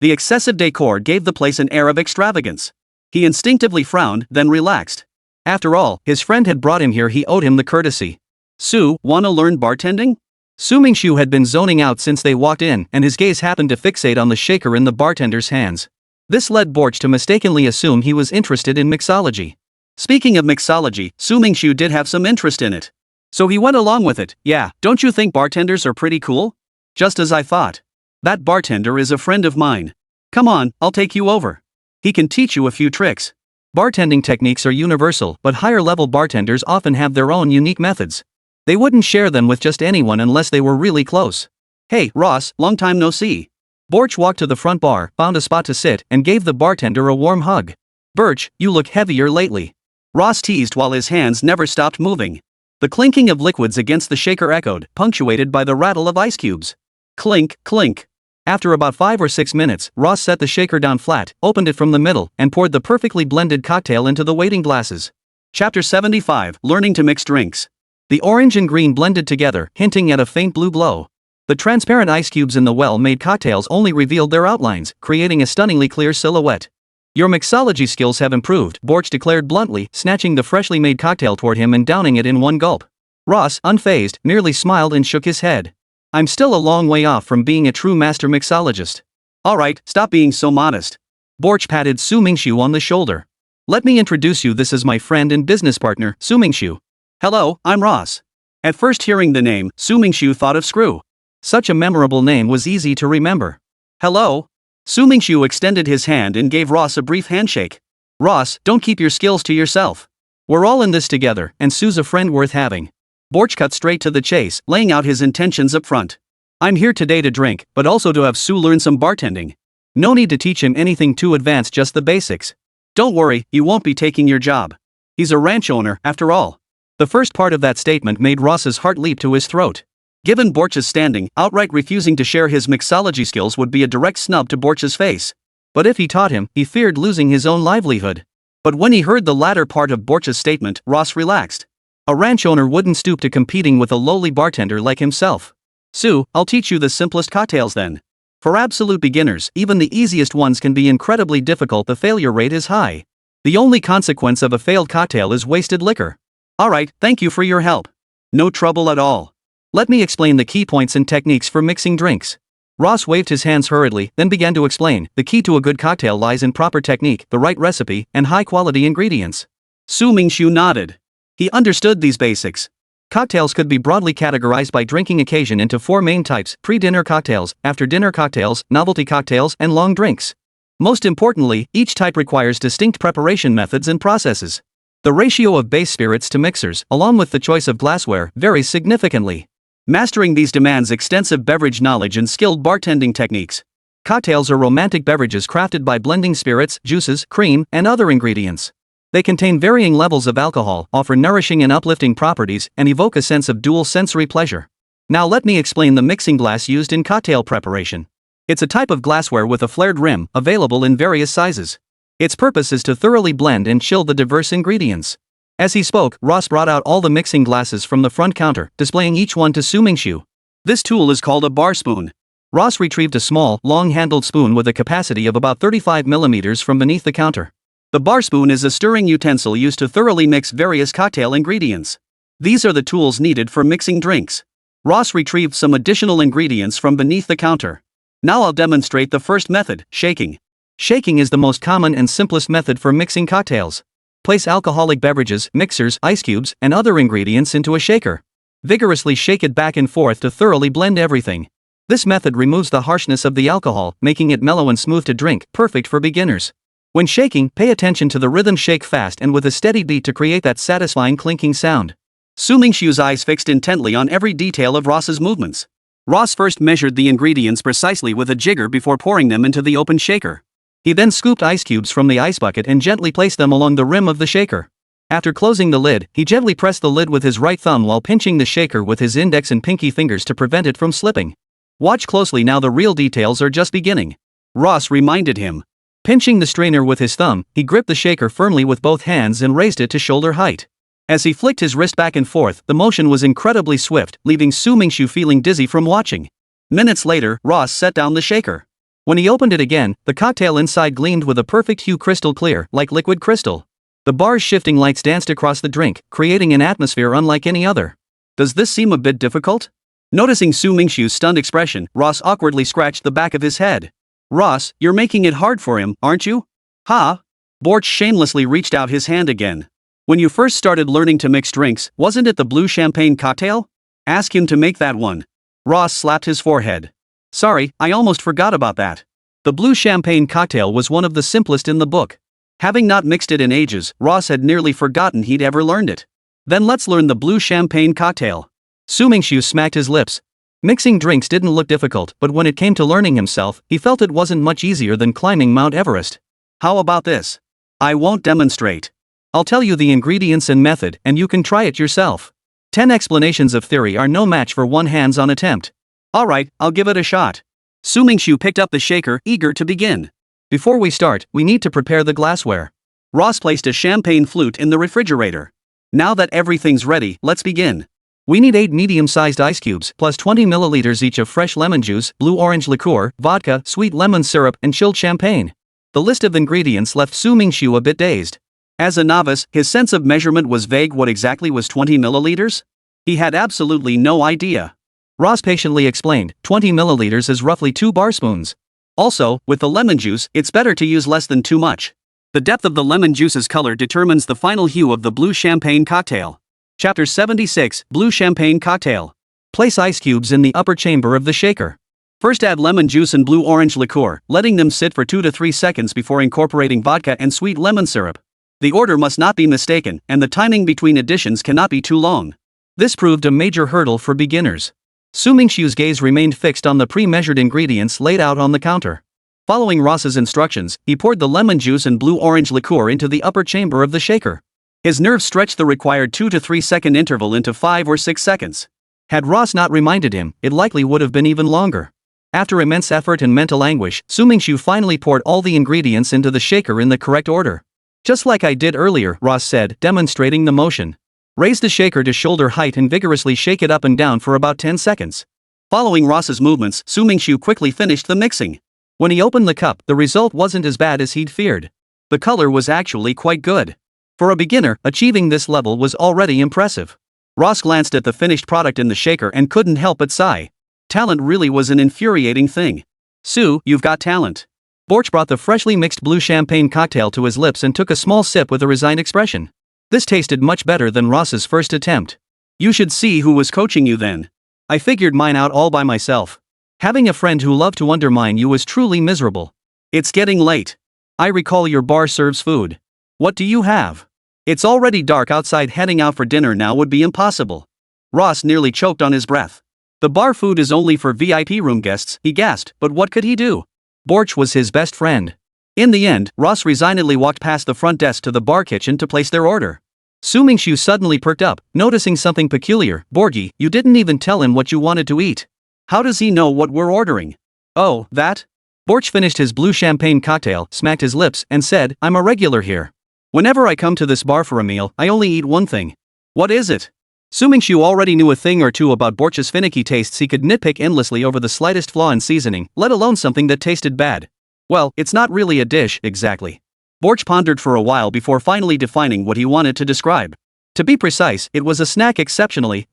The excessive decor gave the place an air of extravagance. He instinctively frowned, then relaxed. After all, his friend had brought him here, he owed him the courtesy. Su, wanna learn bartending? Su Mingxu had been zoning out since they walked in, and his gaze happened to fixate on the shaker in the bartender's hands. This led Borch to mistakenly assume he was interested in mixology. Speaking of mixology, Su Mingxu did have some interest in it. So he went along with it. Yeah, don't you think bartenders are pretty cool? Just as I thought. That bartender is a friend of mine. Come on, I'll take you over. He can teach you a few tricks. Bartending techniques are universal, but higher-level bartenders often have their own unique methods. They wouldn't share them with just anyone unless they were really close. Hey, Ross, long time no see. Borch walked to the front bar, found a spot to sit, and gave the bartender a warm hug. Birch, you look heavier lately. Ross teased while his hands never stopped moving. The clinking of liquids against the shaker echoed, punctuated by the rattle of ice cubes. Clink, clink. After about 5 or 6 minutes, Ross set the shaker down flat, opened it from the middle, and poured the perfectly blended cocktail into the waiting glasses. Chapter 75, Learning to Mix Drinks. The orange and green blended together, hinting at a faint blue glow. The transparent ice cubes in the well-made cocktails only revealed their outlines, creating a stunningly clear silhouette. Your mixology skills have improved, Borch declared bluntly, snatching the freshly made cocktail toward him and downing it in one gulp. Ross, unfazed, merely smiled and shook his head. I'm still a long way off from being a true master mixologist. Alright, stop being so modest. Borch patted Su Mingxu on the shoulder. Let me introduce you, this is my friend and business partner, Su Mingxu. Hello, I'm Ross. At first hearing the name, Su Mingxu thought of Screw. Such a memorable name was easy to remember. Hello? Su Mingxu extended his hand and gave Ross a brief handshake. Ross, don't keep your skills to yourself. We're all in this together, and Su's a friend worth having. Borch cut straight to the chase, laying out his intentions up front. I'm here today to drink, but also to have Su learn some bartending. No need to teach him anything too advanced, just the basics. Don't worry, you won't be taking your job. He's a ranch owner, after all. The first part of that statement made Ross's heart leap to his throat. Given Borch's standing, outright refusing to share his mixology skills would be a direct snub to Borch's face. But if he taught him, he feared losing his own livelihood. But when he heard the latter part of Borch's statement, Ross relaxed. A ranch owner wouldn't stoop to competing with a lowly bartender like himself. "Sue, I'll teach you the simplest cocktails then. For absolute beginners, even the easiest ones can be incredibly difficult. The failure rate is high. The only consequence of a failed cocktail is wasted liquor." "Alright, thank you for your help." "No trouble at all. Let me explain the key points and techniques for mixing drinks." Ross waved his hands hurriedly, then began to explain. "The key to a good cocktail lies in proper technique, the right recipe, and high-quality ingredients." Mingxu nodded. He understood these basics. Cocktails could be broadly categorized by drinking occasion into four main types: pre-dinner cocktails, after-dinner cocktails, novelty cocktails, and long drinks. Most importantly, each type requires distinct preparation methods and processes. The ratio of base spirits to mixers, along with the choice of glassware, varies significantly. Mastering these demands extensive beverage knowledge and skilled bartending techniques. Cocktails are romantic beverages crafted by blending spirits, juices, cream, and other ingredients. They contain varying levels of alcohol, offer nourishing and uplifting properties, and evoke a sense of dual sensory pleasure. Now let me explain the mixing glass used in cocktail preparation. It's a type of glassware with a flared rim, available in various sizes. Its purpose is to thoroughly blend and chill the diverse ingredients. As he spoke, Ross brought out all the mixing glasses from the front counter, displaying each one to Mingxu. This tool is called a bar spoon. Ross retrieved a small, long-handled spoon with a capacity of about 35 millimeters from beneath the counter. The bar spoon is a stirring utensil used to thoroughly mix various cocktail ingredients. These are the tools needed for mixing drinks. Ross retrieved some additional ingredients from beneath the counter. Now I'll demonstrate the first method, shaking. Shaking is the most common and simplest method for mixing cocktails. Place alcoholic beverages, mixers, ice cubes, and other ingredients into a shaker. Vigorously shake it back and forth to thoroughly blend everything. This method removes the harshness of the alcohol, making it mellow and smooth to drink, perfect for beginners. When shaking, pay attention to the rhythm. Shake fast and with a steady beat to create that satisfying clinking sound. Mingxu's eyes fixed intently on every detail of Ross's movements. Ross first measured the ingredients precisely with a jigger before pouring them into the open shaker. He then scooped ice cubes from the ice bucket and gently placed them along the rim of the shaker. After closing the lid, he gently pressed the lid with his right thumb while pinching the shaker with his index and pinky fingers to prevent it from slipping. "Watch closely now, the real details are just beginning," Ross reminded him. Pinching the strainer with his thumb, he gripped the shaker firmly with both hands and raised it to shoulder height. As he flicked his wrist back and forth, the motion was incredibly swift, leaving Mingxu feeling dizzy from watching. Minutes later, Ross set down the shaker. When he opened it again, the cocktail inside gleamed with a perfect hue, crystal clear, like liquid crystal. The bar's shifting lights danced across the drink, creating an atmosphere unlike any other. "Does this seem a bit difficult?" Noticing Mingxu's stunned expression, Ross awkwardly scratched the back of his head. "Ross, you're making it hard for him, aren't you?" "Huh?" Borch shamelessly reached out his hand again. "When you first started learning to mix drinks, wasn't it the blue champagne cocktail? Ask him to make that one." Ross slapped his forehead. "Sorry, I almost forgot about that." The blue champagne cocktail was one of the simplest in the book. Having not mixed it in ages, Ross had nearly forgotten he'd ever learned it. "Then let's learn the blue champagne cocktail." Mingxu smacked his lips. Mixing drinks didn't look difficult, but when it came to learning himself, he felt it wasn't much easier than climbing Mount Everest. "How about this? I won't demonstrate. I'll tell you the ingredients and method, and you can try it yourself. 10 explanations of theory are no match for one hands-on attempt." "Alright, I'll give it a shot." Mingxu picked up the shaker, eager to begin. "Before we start, we need to prepare the glassware." Ross placed a champagne flute in the refrigerator. "Now that everything's ready, let's begin. We need 8 medium-sized ice cubes, plus 20 milliliters each of fresh lemon juice, blue-orange liqueur, vodka, sweet lemon syrup, and chilled champagne." The list of ingredients left Mingxu a bit dazed. As a novice, his sense of measurement was vague. What exactly was 20 milliliters? He had absolutely no idea. Ross patiently explained, 20 milliliters is roughly 2 bar spoons. Also, with the lemon juice, it's better to use less than too much. The depth of the lemon juice's color determines the final hue of the blue champagne cocktail. Chapter 76, Blue Champagne Cocktail. Place ice cubes in the upper chamber of the shaker. First add lemon juice and blue-orange liqueur, letting them sit for 2 to 3 seconds before incorporating vodka and sweet lemon syrup. The order must not be mistaken, and the timing between additions cannot be too long. This proved a major hurdle for beginners. Mingxu's gaze remained fixed on the pre-measured ingredients laid out on the counter. Following Ross's instructions, he poured the lemon juice and blue-orange liqueur into the upper chamber of the shaker. His nerves stretched the required 2 to 3 second interval into 5 or 6 seconds. Had Ross not reminded him, it likely would have been even longer. After immense effort and mental anguish, Mingxu finally poured all the ingredients into the shaker in the correct order. Just like I did earlier, Ross said, demonstrating the motion. Raise the shaker to shoulder height and vigorously shake it up and down for about 10 seconds. Following Ross's movements, Mingxu quickly finished the mixing. When he opened the cup, the result wasn't as bad as he'd feared. The color was actually quite good. For a beginner, achieving this level was already impressive. Ross glanced at the finished product in the shaker and couldn't help but sigh. Talent really was an infuriating thing. Sue, you've got talent. Borch brought the freshly mixed blue champagne cocktail to his lips and took a small sip with a resigned expression. This tasted much better than Ross's first attempt. You should see who was coaching you then. I figured mine out all by myself. Having a friend who loved to undermine you was truly miserable. It's getting late. I recall your bar serves food. What do you have? It's already dark outside. Heading out for dinner now would be impossible. Ross nearly choked on his breath. The bar food is only for VIP room guests, he gasped, but what could he do? Borch was his best friend. In the end, Ross resignedly walked past the front desk to the bar kitchen to place their order. Mingxu suddenly perked up, noticing something peculiar. Borgie, you didn't even tell him what you wanted to eat. How does he know what we're ordering? Oh, that? Borch finished his blue champagne cocktail, smacked his lips, and said, I'm a regular here. Whenever I come to this bar for a meal, I only eat one thing. What is it? Mingxu already knew a thing or two about Borch's finicky tastes. He could nitpick endlessly over the slightest flaw in seasoning, let alone something that tasted bad. Well, it's not really a dish, exactly. Borch pondered for a while before finally defining what he wanted to describe. To be precise, it was a snack exceptionally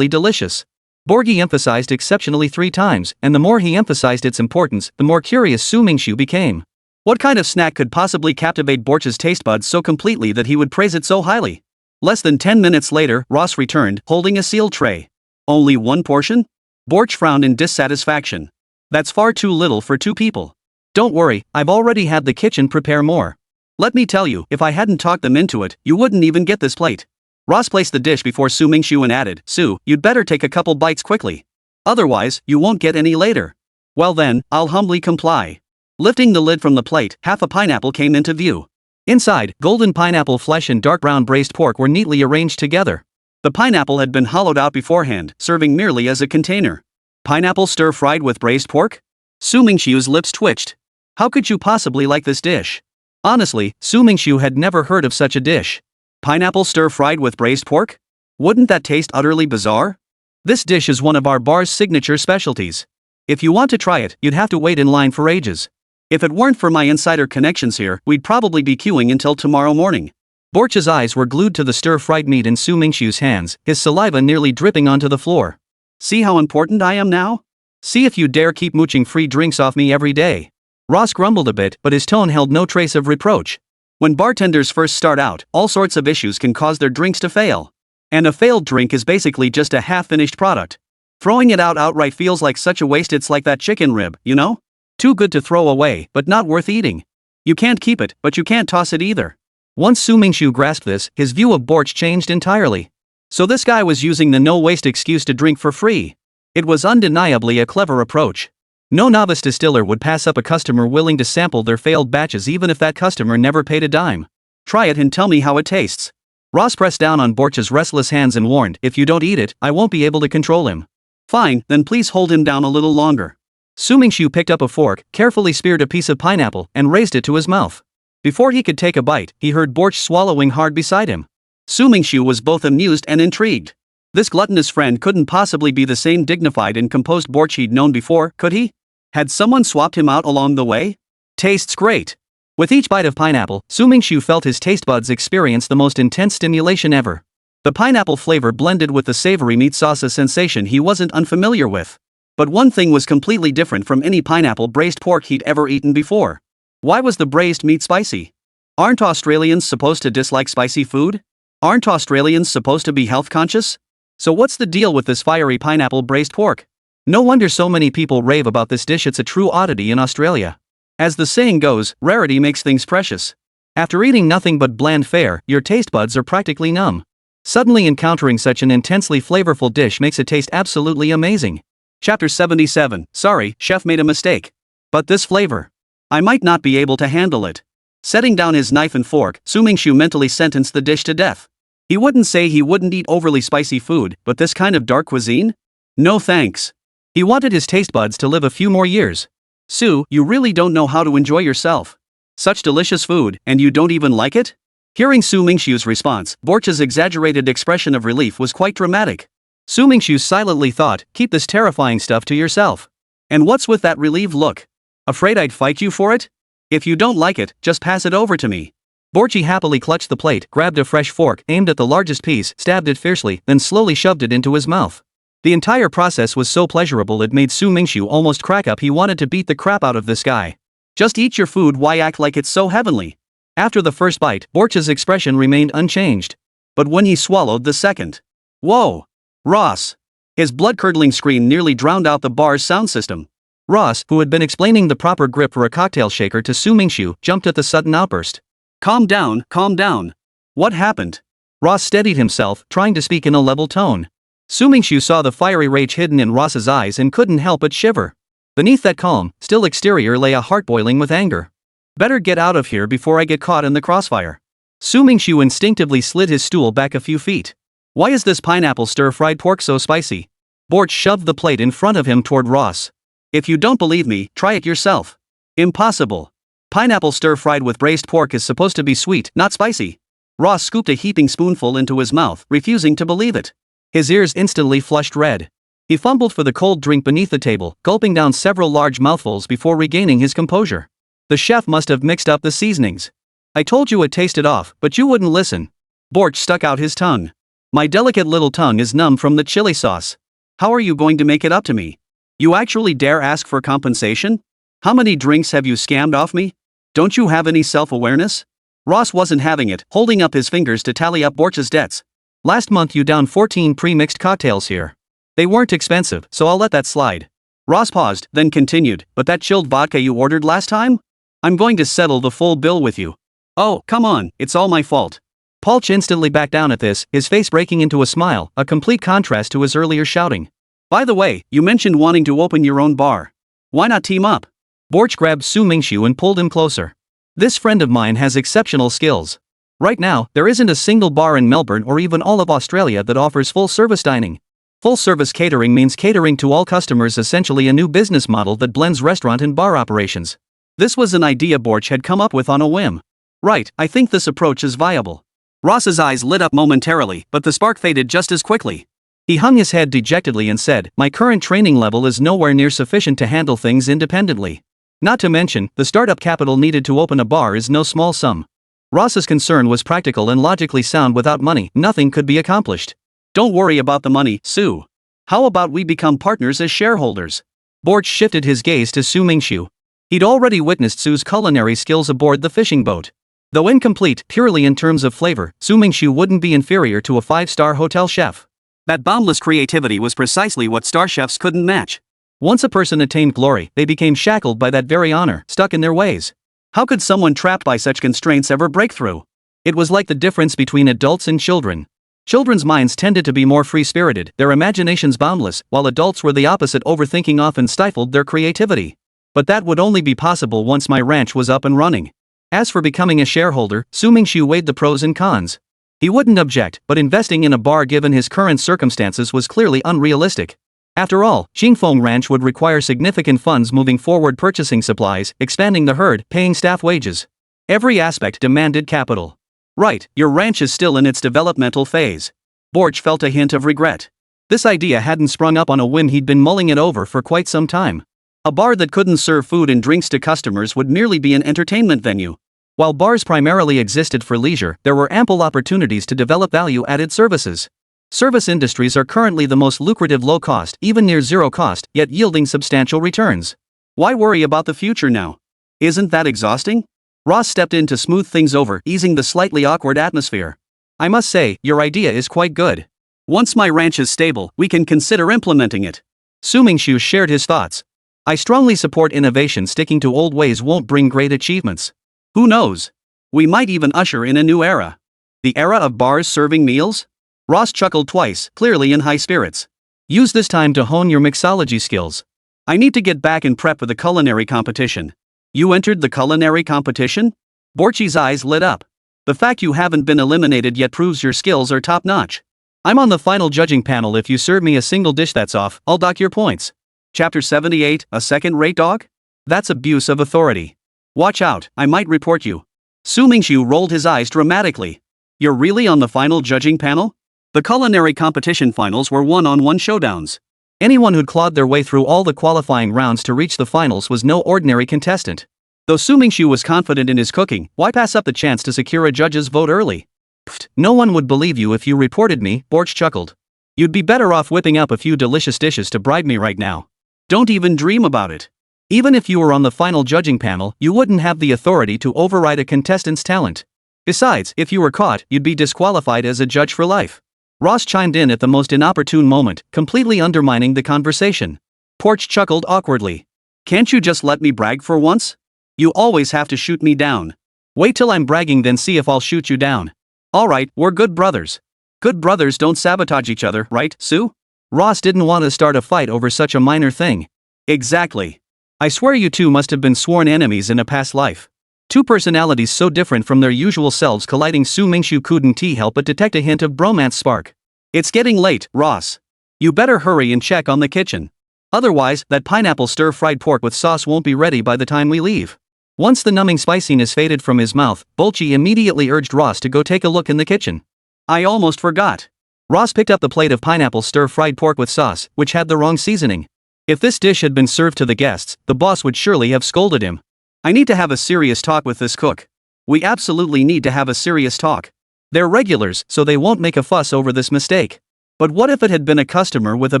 delicious. Borgie emphasized exceptionally 3 times, and the more he emphasized its importance, the more curious Mingxu became. What kind of snack could possibly captivate Borch's taste buds so completely that he would praise it so highly? Less than 10 minutes later, Ross returned, holding a sealed tray. Only one portion? Borch frowned in dissatisfaction. That's far too little for 2 people. Don't worry, I've already had the kitchen prepare more. Let me tell you, if I hadn't talked them into it, you wouldn't even get this plate. Ross placed the dish before Mingxu and added, Sue, you'd better take a couple bites quickly. Otherwise, you won't get any later. Well then, I'll humbly comply. Lifting the lid from the plate, half a pineapple came into view. Inside, golden pineapple flesh and dark brown braised pork were neatly arranged together. The pineapple had been hollowed out beforehand, serving merely as a container. Pineapple stir-fried with braised pork? Mingxu's lips twitched. How could you possibly like this dish? Honestly, Mingxu had never heard of such a dish. Pineapple stir-fried with braised pork? Wouldn't that taste utterly bizarre? This dish is one of our bar's signature specialties. If you want to try it, you'd have to wait in line for ages. If it weren't for my insider connections here, we'd probably be queuing until tomorrow morning. Borch's eyes were glued to the stir-fried meat in Mingxu's hands, his saliva nearly dripping onto the floor. See how important I am now? See if you dare keep mooching free drinks off me every day. Ross grumbled a bit, but his tone held no trace of reproach. When bartenders first start out, all sorts of issues can cause their drinks to fail. And a failed drink is basically just a half-finished product. Throwing it out outright feels like such a waste. It's like that chicken rib, you know? Too good to throw away, but not worth eating. You can't keep it, but you can't toss it either. Once Mingxu grasped this, his view of Borch changed entirely. So this guy was using the no-waste excuse to drink for free. It was undeniably a clever approach. No novice distiller would pass up a customer willing to sample their failed batches even if that customer never paid a dime. Try it and tell me how it tastes. Ross pressed down on Borch's restless hands and warned, if you don't eat it, I won't be able to control him. Fine, then please hold him down a little longer. Mingxu picked up a fork, carefully speared a piece of pineapple, and raised it to his mouth. Before he could take a bite, he heard Borch swallowing hard beside him. Mingxu was both amused and intrigued. This gluttonous friend couldn't possibly be the same dignified and composed Borch he'd known before, could he? Had someone swapped him out along the way? Tastes great. With each bite of pineapple, Mingxu felt his taste buds experience the most intense stimulation ever. The pineapple flavor blended with the savory meat sauce, a sensation he wasn't unfamiliar with. But one thing was completely different from any pineapple braised pork he'd ever eaten before. Why was the braised meat spicy? Aren't Australians supposed to dislike spicy food? Aren't Australians supposed to be health conscious? So what's the deal with this fiery pineapple braised pork? No wonder so many people rave about this dish. It's a true oddity in Australia. As the saying goes, rarity makes things precious. After eating nothing but bland fare, your taste buds are practically numb. Suddenly encountering such an intensely flavorful dish makes it taste absolutely amazing. Chapter 77. Sorry, chef made a mistake. But this flavor. I might not be able to handle it. Setting down his knife and fork, Mingxu mentally sentenced the dish to death. He wouldn't say he wouldn't eat overly spicy food, but this kind of dark cuisine? No thanks. He wanted his taste buds to live a few more years. Sue, you really don't know how to enjoy yourself. Such delicious food, and you don't even like it? Hearing Su Mingxu's response, Borch's exaggerated expression of relief was quite dramatic. Su Mingxu silently thought, keep this terrifying stuff to yourself. And what's with that relieved look? Afraid I'd fight you for it? If you don't like it, just pass it over to me. Borchi happily clutched the plate, grabbed a fresh fork, aimed at the largest piece, stabbed it fiercely, then slowly shoved it into his mouth. The entire process was so pleasurable it made Su Mingxu almost crack up. He wanted to beat the crap out of this guy. Just eat your food, why act like it's so heavenly? After the first bite, Borch's expression remained unchanged. But when he swallowed the second. Whoa! Ross! His blood-curdling scream nearly drowned out the bar's sound system. Ross, who had been explaining the proper grip for a cocktail shaker to Su Mingxu, jumped at the sudden outburst. Calm down, calm down. What happened? Ross steadied himself, trying to speak in a level tone. Su Mingxu saw the fiery rage hidden in Ross's eyes and couldn't help but shiver. Beneath that calm, still exterior lay a heart boiling with anger. Better get out of here before I get caught in the crossfire. Su Mingxu instinctively slid his stool back a few feet. Why is this pineapple stir-fried pork so spicy? Borch shoved the plate in front of him toward Ross. If you don't believe me, try it yourself. Impossible. Pineapple stir-fried with braised pork is supposed to be sweet, not spicy. Ross scooped a heaping spoonful into his mouth, refusing to believe it. His ears instantly flushed red. He fumbled for the cold drink beneath the table, gulping down several large mouthfuls before regaining his composure. The chef must have mixed up the seasonings. I told you it tasted off, but you wouldn't listen. Borch stuck out his tongue. My delicate little tongue is numb from the chili sauce. How are you going to make it up to me? You actually dare ask for compensation? How many drinks have you scammed off me? Don't you have any self-awareness? Ross wasn't having it, holding up his fingers to tally up Borch's debts. Last month you downed 14 pre-mixed cocktails here. They weren't expensive, so I'll let that slide. Ross paused, then continued, but that chilled vodka you ordered last time? I'm going to settle the full bill with you. Oh, come on, it's all my fault. Polch instantly backed down at this, his face breaking into a smile, a complete contrast to his earlier shouting. By the way, you mentioned wanting to open your own bar. Why not team up? Borch grabbed Su Mingxu and pulled him closer. This friend of mine has exceptional skills. Right now, there isn't a single bar in Melbourne or even all of Australia that offers full-service dining. Full-service catering means catering to all customers, essentially a new business model that blends restaurant and bar operations. This was an idea Borch had come up with on a whim. Right, I think this approach is viable. Ross's eyes lit up momentarily, but the spark faded just as quickly. He hung his head dejectedly and said, my current training level is nowhere near sufficient to handle things independently. Not to mention, the startup capital needed to open a bar is no small sum. Ross's concern was practical and logically sound. Without money, nothing could be accomplished. Don't worry about the money, Sue. How about we become partners as shareholders? Borch shifted his gaze to Su Mingxu. He'd already witnessed Sue's culinary skills aboard the fishing boat. Though incomplete purely in terms of flavor, Su Mingxu wouldn't be inferior to a 5-star hotel chef. That boundless creativity was precisely what star chefs couldn't match. Once a person attained glory, they became shackled by that very honor, stuck in their ways. How could someone trapped by such constraints ever break through? It was like the difference between adults and children. Children's minds tended to be more free-spirited, their imaginations boundless, while adults were the opposite, overthinking often stifled their creativity. But that would only be possible once my ranch was up and running. As for becoming a shareholder, Su Mingxu weighed the pros and cons. He wouldn't object, but investing in a bar given his current circumstances was clearly unrealistic. After all, Xingfeng Ranch would require significant funds moving forward, purchasing supplies, expanding the herd, paying staff wages. Every aspect demanded capital. Right, your ranch is still in its developmental phase. Borch felt a hint of regret. This idea hadn't sprung up on a whim, he'd been mulling it over for quite some time. A bar that couldn't serve food and drinks to customers would merely be an entertainment venue. While bars primarily existed for leisure, there were ample opportunities to develop value-added services. Service industries are currently the most lucrative, low-cost, even near zero-cost, yet yielding substantial returns. Why worry about the future now? Isn't that exhausting? Ross stepped in to smooth things over, easing the slightly awkward atmosphere. I must say, your idea is quite good. Once my ranch is stable, we can consider implementing it. Su Mingxu shared his thoughts. I strongly support innovation. Sticking to old ways won't bring great achievements. Who knows? We might even usher in a new era. The era of bars serving meals? Ross chuckled twice, clearly in high spirits. Use this time to hone your mixology skills. I need to get back and prep for the culinary competition. You entered the culinary competition? Borchi's eyes lit up. The fact you haven't been eliminated yet proves your skills are top-notch. I'm on the final judging panel. If you serve me a single dish that's off, I'll dock your points. Chapter 78, a second-rate dog? That's abuse of authority. Watch out, I might report you. Su Mingxu rolled his eyes dramatically. You're really on the final judging panel? The culinary competition finals were one-on-one showdowns. Anyone who'd clawed their way through all the qualifying rounds to reach the finals was no ordinary contestant. Though Su Mingxu was confident in his cooking, why pass up the chance to secure a judge's vote early? Pfft, no one would believe you if you reported me, Borch chuckled. You'd be better off whipping up a few delicious dishes to bribe me right now. Don't even dream about it. Even if you were on the final judging panel, you wouldn't have the authority to override a contestant's talent. Besides, if you were caught, you'd be disqualified as a judge for life. Ross chimed in at the most inopportune moment, completely undermining the conversation. Porch chuckled awkwardly. Can't you just let me brag for once? You always have to shoot me down. Wait till I'm bragging, then see if I'll shoot you down. Alright, we're good brothers. Good brothers don't sabotage each other, right, Sue? Ross didn't want to start a fight over such a minor thing. Exactly. I swear you two must have been sworn enemies in a past life. Two personalities so different from their usual selves colliding. Su Mingxu couldn't help but detect a hint of bromance spark. It's getting late, Ross. You better hurry and check on the kitchen. Otherwise, that pineapple stir-fried pork with sauce won't be ready by the time we leave. Once the numbing spiciness faded from his mouth, Bolchi immediately urged Ross to go take a look in the kitchen. I almost forgot. Ross picked up the plate of pineapple stir-fried pork with sauce, which had the wrong seasoning. If this dish had been served to the guests, the boss would surely have scolded him. I need to have a serious talk with this cook. We absolutely need to have a serious talk. They're regulars, so they won't make a fuss over this mistake. But what if it had been a customer with a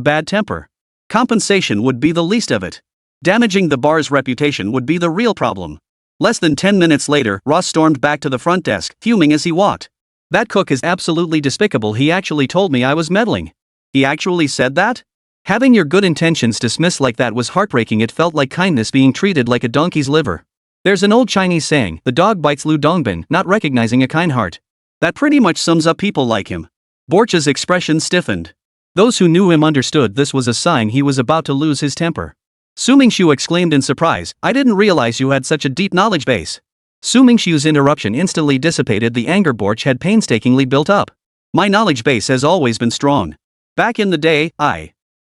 bad temper? Compensation would be the least of it. Damaging the bar's reputation would be the real problem. Less than 10 minutes later, Ross stormed back to the front desk, fuming as he walked. That cook is absolutely despicable. He actually told me I was meddling. He actually said that? Having your good intentions dismissed like that was heartbreaking. It felt like kindness being treated like a donkey's liver. There's an old Chinese saying, the dog bites Lu Dongbin, not recognizing a kind heart. That pretty much sums up people like him. Borch's expression stiffened. Those who knew him understood this was a sign he was about to lose his temper. Su Mingxu exclaimed in surprise, I didn't realize you had such a deep knowledge base. Su Mingxiu's interruption instantly dissipated the anger Borch had painstakingly built up. My knowledge base has always been strong. Back in the day,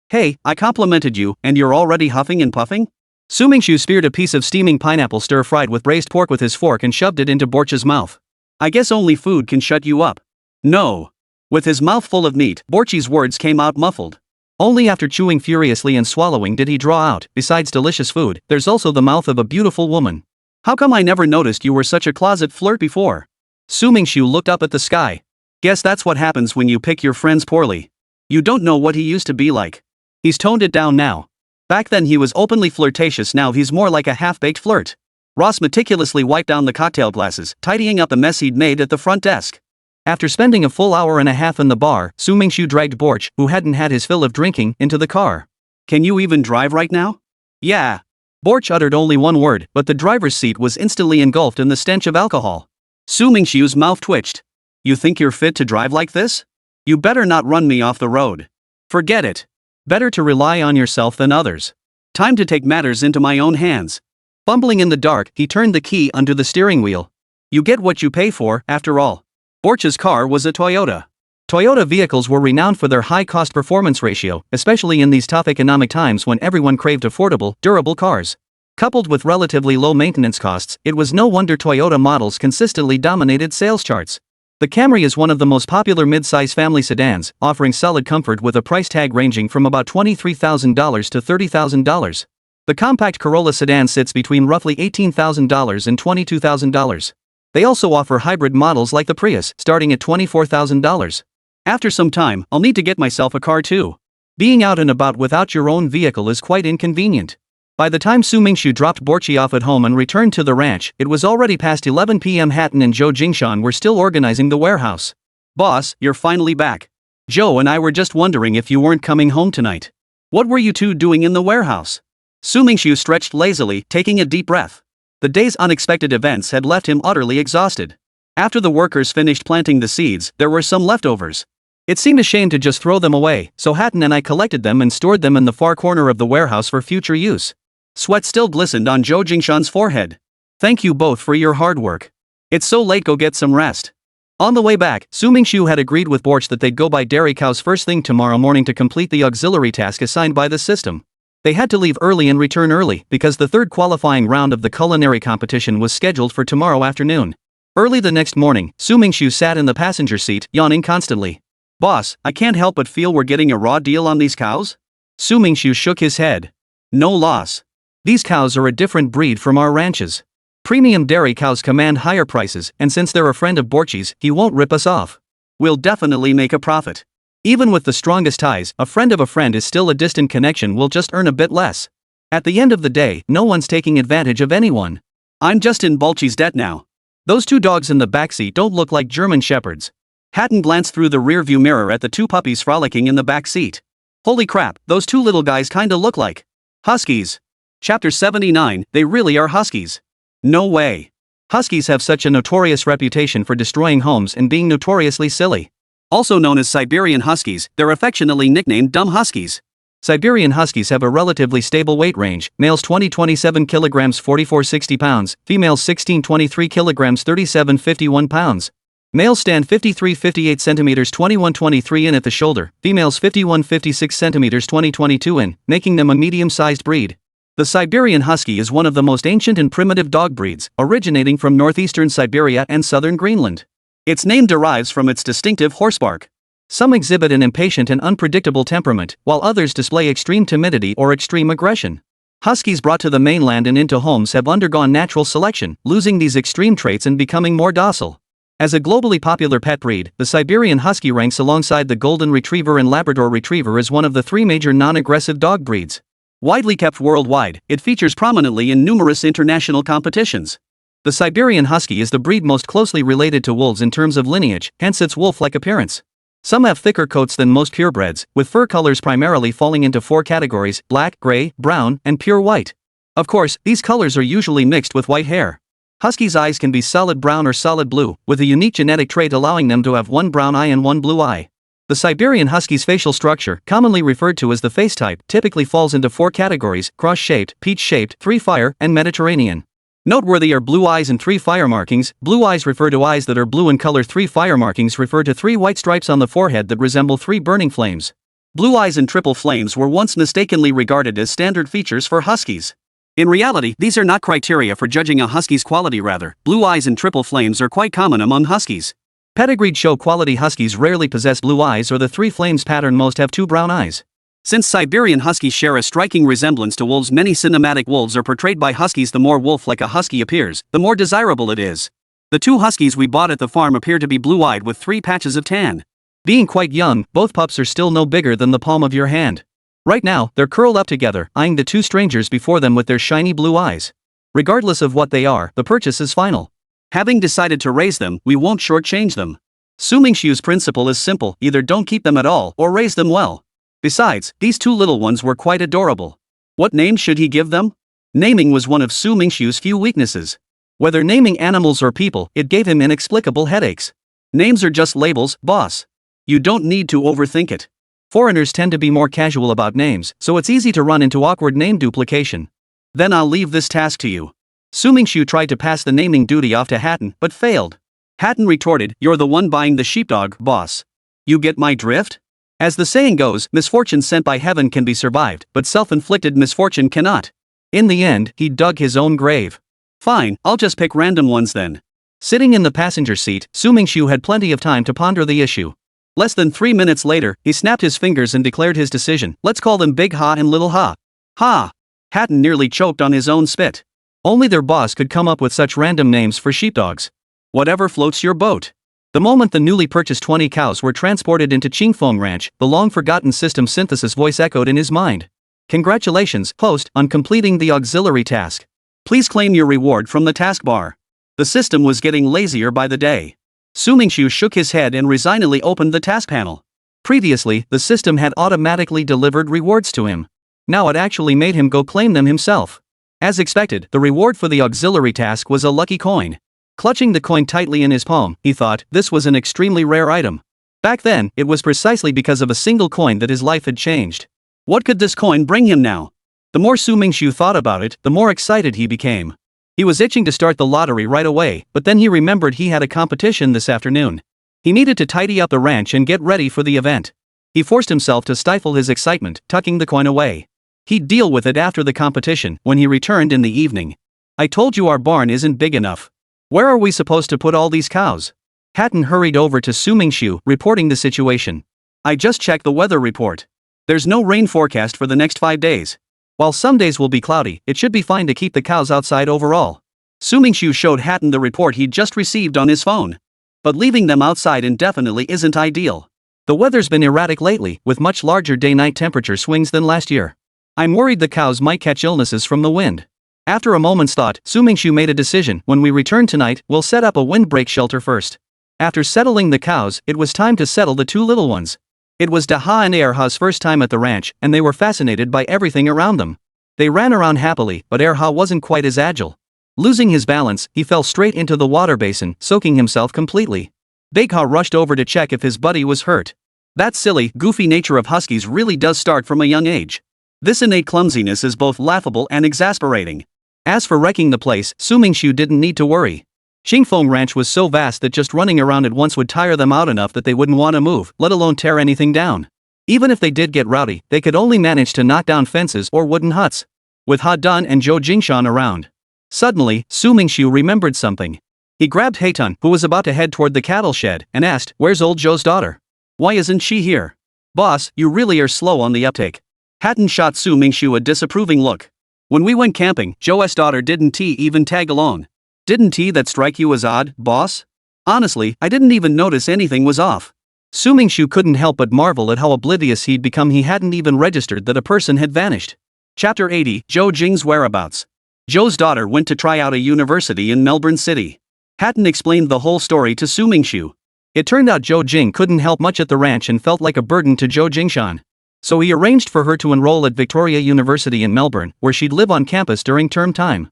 Hey, I complimented you, and you're already huffing and puffing? Su Mingxu speared a piece of steaming pineapple stir-fried with braised pork with his fork and shoved it into Borch's mouth. I guess only food can shut you up. No. With his mouth full of meat, Borchi's words came out muffled. Only after chewing furiously and swallowing did he draw out, besides delicious food, there's also the mouth of a beautiful woman. How come I never noticed you were such a closet flirt before? Su Mingxu looked up at the sky. Guess that's what happens when you pick your friends poorly. You don't know what he used to be like. He's toned it down now. Back then he was openly flirtatious, now he's more like a half-baked flirt. Ross meticulously wiped down the cocktail glasses, tidying up the mess he'd made at the front desk. After spending a full hour and a half in the bar, Su Mingxu dragged Borch, who hadn't had his fill of drinking, into the car. Can you even drive right now? Yeah. Borch uttered only one word, but the driver's seat was instantly engulfed in the stench of alcohol. Su Mingxiu's mouth twitched. You think you're fit to drive like this? You better not run me off the road. Forget it. Better to rely on yourself than others. Time to take matters into my own hands. Fumbling in the dark, he turned the key under the steering wheel. You get what you pay for, after all. Borch's car was a Toyota. Toyota vehicles were renowned for their high cost-performance ratio, especially in these tough economic times when everyone craved affordable, durable cars. Coupled with relatively low maintenance costs, it was no wonder Toyota models consistently dominated sales charts. The Camry is one of the most popular mid-size family sedans, offering solid comfort with a price tag ranging from about $23,000 to $30,000. The compact Corolla sedan sits between roughly $18,000 and $22,000. They also offer hybrid models like the Prius, starting at $24,000. After some time, I'll need to get myself a car too. Being out and about without your own vehicle is quite inconvenient. By the time Su Mingxu dropped Borchi off at home and returned to the ranch, it was already past 11 p.m. Hatton and Zhou Jingshan were still organizing the warehouse. Boss, you're finally back. Zhou and I were just wondering if you weren't coming home tonight. What were you two doing in the warehouse? Su Mingxu stretched lazily, taking a deep breath. The day's unexpected events had left him utterly exhausted. After the workers finished planting the seeds, there were some leftovers. It seemed a shame to just throw them away, so Hatton and I collected them and stored them in the far corner of the warehouse for future use. Sweat still glistened on Zhou Jingshan's forehead. Thank you both for your hard work. It's so late, go get some rest. On the way back, Su Mingxu had agreed with Borch that they'd go buy dairy cows first thing tomorrow morning to complete the auxiliary task assigned by the system. They had to leave early and return early because the third qualifying round of the culinary competition was scheduled for tomorrow afternoon. Early the next morning, Su Mingxu sat in the passenger seat, yawning constantly. Boss, I can't help but feel we're getting a raw deal on these cows? Su Mingxu shook his head. No loss. These cows are a different breed from our ranches. Premium dairy cows command higher prices, and since they're a friend of Borchi's, he won't rip us off. We'll definitely make a profit. Even with the strongest ties, a friend of a friend is still a distant connection, will just earn a bit less. At the end of the day, no one's taking advantage of anyone. I'm just in Borchi's debt now. Those two dogs in the backseat don't look like German shepherds. Hatton glanced through the rearview mirror at the two puppies frolicking in the back seat. Holy crap, those two little guys kinda look like huskies. Chapter 79, they really are huskies. No way. Huskies have such a notorious reputation for destroying homes and being notoriously silly. Also known as Siberian Huskies, they're affectionately nicknamed dumb huskies. Siberian Huskies have a relatively stable weight range, males 20-27 kilograms 44-60 pounds, females 16-23 kilograms 37-51 pounds. Males stand 53-58 centimeters 21-23 in at the shoulder, females 51-56 centimeters 20-22 in, making them a medium-sized breed. The Siberian Husky is one of the most ancient and primitive dog breeds, originating from northeastern Siberia and southern Greenland. Its name derives from its distinctive horsebark. Some exhibit an impatient and unpredictable temperament, while others display extreme timidity or extreme aggression. Huskies brought to the mainland and into homes have undergone natural selection, losing these extreme traits and becoming more docile. As a globally popular pet breed, the Siberian Husky ranks alongside the Golden Retriever and Labrador Retriever as one of the three major non-aggressive dog breeds. Widely kept worldwide, it features prominently in numerous international competitions. The Siberian Husky is the breed most closely related to wolves in terms of lineage, hence its wolf-like appearance. Some have thicker coats than most purebreds, with fur colors primarily falling into four categories: black, gray, brown, and pure white. Of course, these colors are usually mixed with white hair. Huskies' eyes can be solid brown or solid blue, with a unique genetic trait allowing them to have one brown eye and one blue eye. The Siberian Husky's facial structure, commonly referred to as the face type, typically falls into four categories: cross-shaped, peach-shaped, three-fire, and Mediterranean. Noteworthy are blue eyes and three fire markings. Blue eyes refer to eyes that are blue in color. Three fire markings refer to three white stripes on the forehead that resemble three burning flames. Blue eyes and triple flames were once mistakenly regarded as standard features for huskies. In reality, these are not criteria for judging a husky's quality. Rather, blue eyes and triple flames are quite common among huskies. Pedigreed show quality huskies rarely possess blue eyes or the three flames pattern. Most have two brown eyes. Since Siberian Huskies share a striking resemblance to wolves, many cinematic wolves are portrayed by huskies. The more wolf-like a husky appears, the more desirable it is. The two huskies we bought at the farm appear to be blue-eyed with three patches of tan. Being quite young, both pups are still no bigger than the palm of your hand. Right now, they're curled up together, eyeing the two strangers before them with their shiny blue eyes. Regardless of what they are, the purchase is final. Having decided to raise them, we won't shortchange them. Su Mingxu's principle is simple: either don't keep them at all, or raise them well. Besides, these two little ones were quite adorable. What name should he give them? Naming was one of Su Mingxu's few weaknesses. Whether naming animals or people, it gave him inexplicable headaches. Names are just labels, boss. You don't need to overthink it. Foreigners tend to be more casual about names, so it's easy to run into awkward name duplication. Then I'll leave this task to you. Su Mingxu tried to pass the naming duty off to Hatton, but failed. Hatton retorted, "You're the one buying the sheepdog, boss. You get my drift?" As the saying goes, misfortune sent by heaven can be survived, but self-inflicted misfortune cannot. In the end, he dug his own grave. Fine, I'll just pick random ones then. Sitting in the passenger seat, Su Mingxu had plenty of time to ponder the issue. Less than 3 minutes later, he snapped his fingers and declared his decision: let's call them Big Ha and Little Ha. Ha! Hatton nearly choked on his own spit. Only their boss could come up with such random names for sheepdogs. Whatever floats your boat. The moment the newly purchased 20 cows were transported into Qingfeng Ranch, the long-forgotten system synthesis voice echoed in his mind. Congratulations, host, on completing the auxiliary task. Please claim your reward from the taskbar. The system was getting lazier by the day. Su Mingxu shook his head and resignedly opened the task panel. Previously, the system had automatically delivered rewards to him. Now it actually made him go claim them himself. As expected, the reward for the auxiliary task was a lucky coin. Clutching the coin tightly in his palm, he thought, this was an extremely rare item. Back then, it was precisely because of a single coin that his life had changed. What could this coin bring him now? The more Su Mingxu thought about it, the more excited he became. He was itching to start the lottery right away, but then he remembered he had a competition this afternoon. He needed to tidy up the ranch and get ready for the event. He forced himself to stifle his excitement, tucking the coin away. He'd deal with it after the competition, when he returned in the evening. I told you our barn isn't big enough. Where are we supposed to put all these cows? Hatton hurried over to Su Mingxu, reporting the situation. I just checked the weather report. There's no rain forecast for the next 5 days. While some days will be cloudy, it should be fine to keep the cows outside overall. Su Mingxu showed Hatton the report he'd just received on his phone. But leaving them outside indefinitely isn't ideal. The weather's been erratic lately, with much larger day-night temperature swings than last year. I'm worried the cows might catch illnesses from the wind. After a moment's thought, Su Mingxu made a decision. When we return tonight, we'll set up a windbreak shelter first. After settling the cows, it was time to settle the two little ones. It was Daha and Erha's first time at the ranch, and they were fascinated by everything around them. They ran around happily, but Erha wasn't quite as agile. Losing his balance, he fell straight into the water basin, soaking himself completely. Begha rushed over to check if his buddy was hurt. That silly, goofy nature of huskies really does start from a young age. This innate clumsiness is both laughable and exasperating. As for wrecking the place, Su Mingxu didn't need to worry. Xingfeng Ranch was so vast that just running around it once would tire them out enough that they wouldn't want to move, let alone tear anything down. Even if they did get rowdy, they could only manage to knock down fences or wooden huts. With Ha Dun and Zhou Jingshan around. Suddenly, Su Mingxu remembered something. He grabbed Heitun, who was about to head toward the cattle shed, and asked, "Where's old Zhou's daughter? Why isn't she here?" "Boss, you really are slow on the uptake." Hatton shot Su Mingxu a disapproving look. "When we went camping, Zhou's daughter didn't even tag along. Didn't that strike you as odd, boss?" "Honestly, I didn't even notice anything was off." Su Mingxu couldn't help but marvel at how oblivious he'd become. He hadn't even registered that a person had vanished. Chapter 80, Zhou Jing's whereabouts. Zhou's daughter went to try out a university in Melbourne City. Hatton explained the whole story to Su Mingxu. It turned out Zhou Jing couldn't help much at the ranch and felt like a burden to Zhou Jingshan. So he arranged for her to enroll at Victoria University in Melbourne, where she'd live on campus during term time.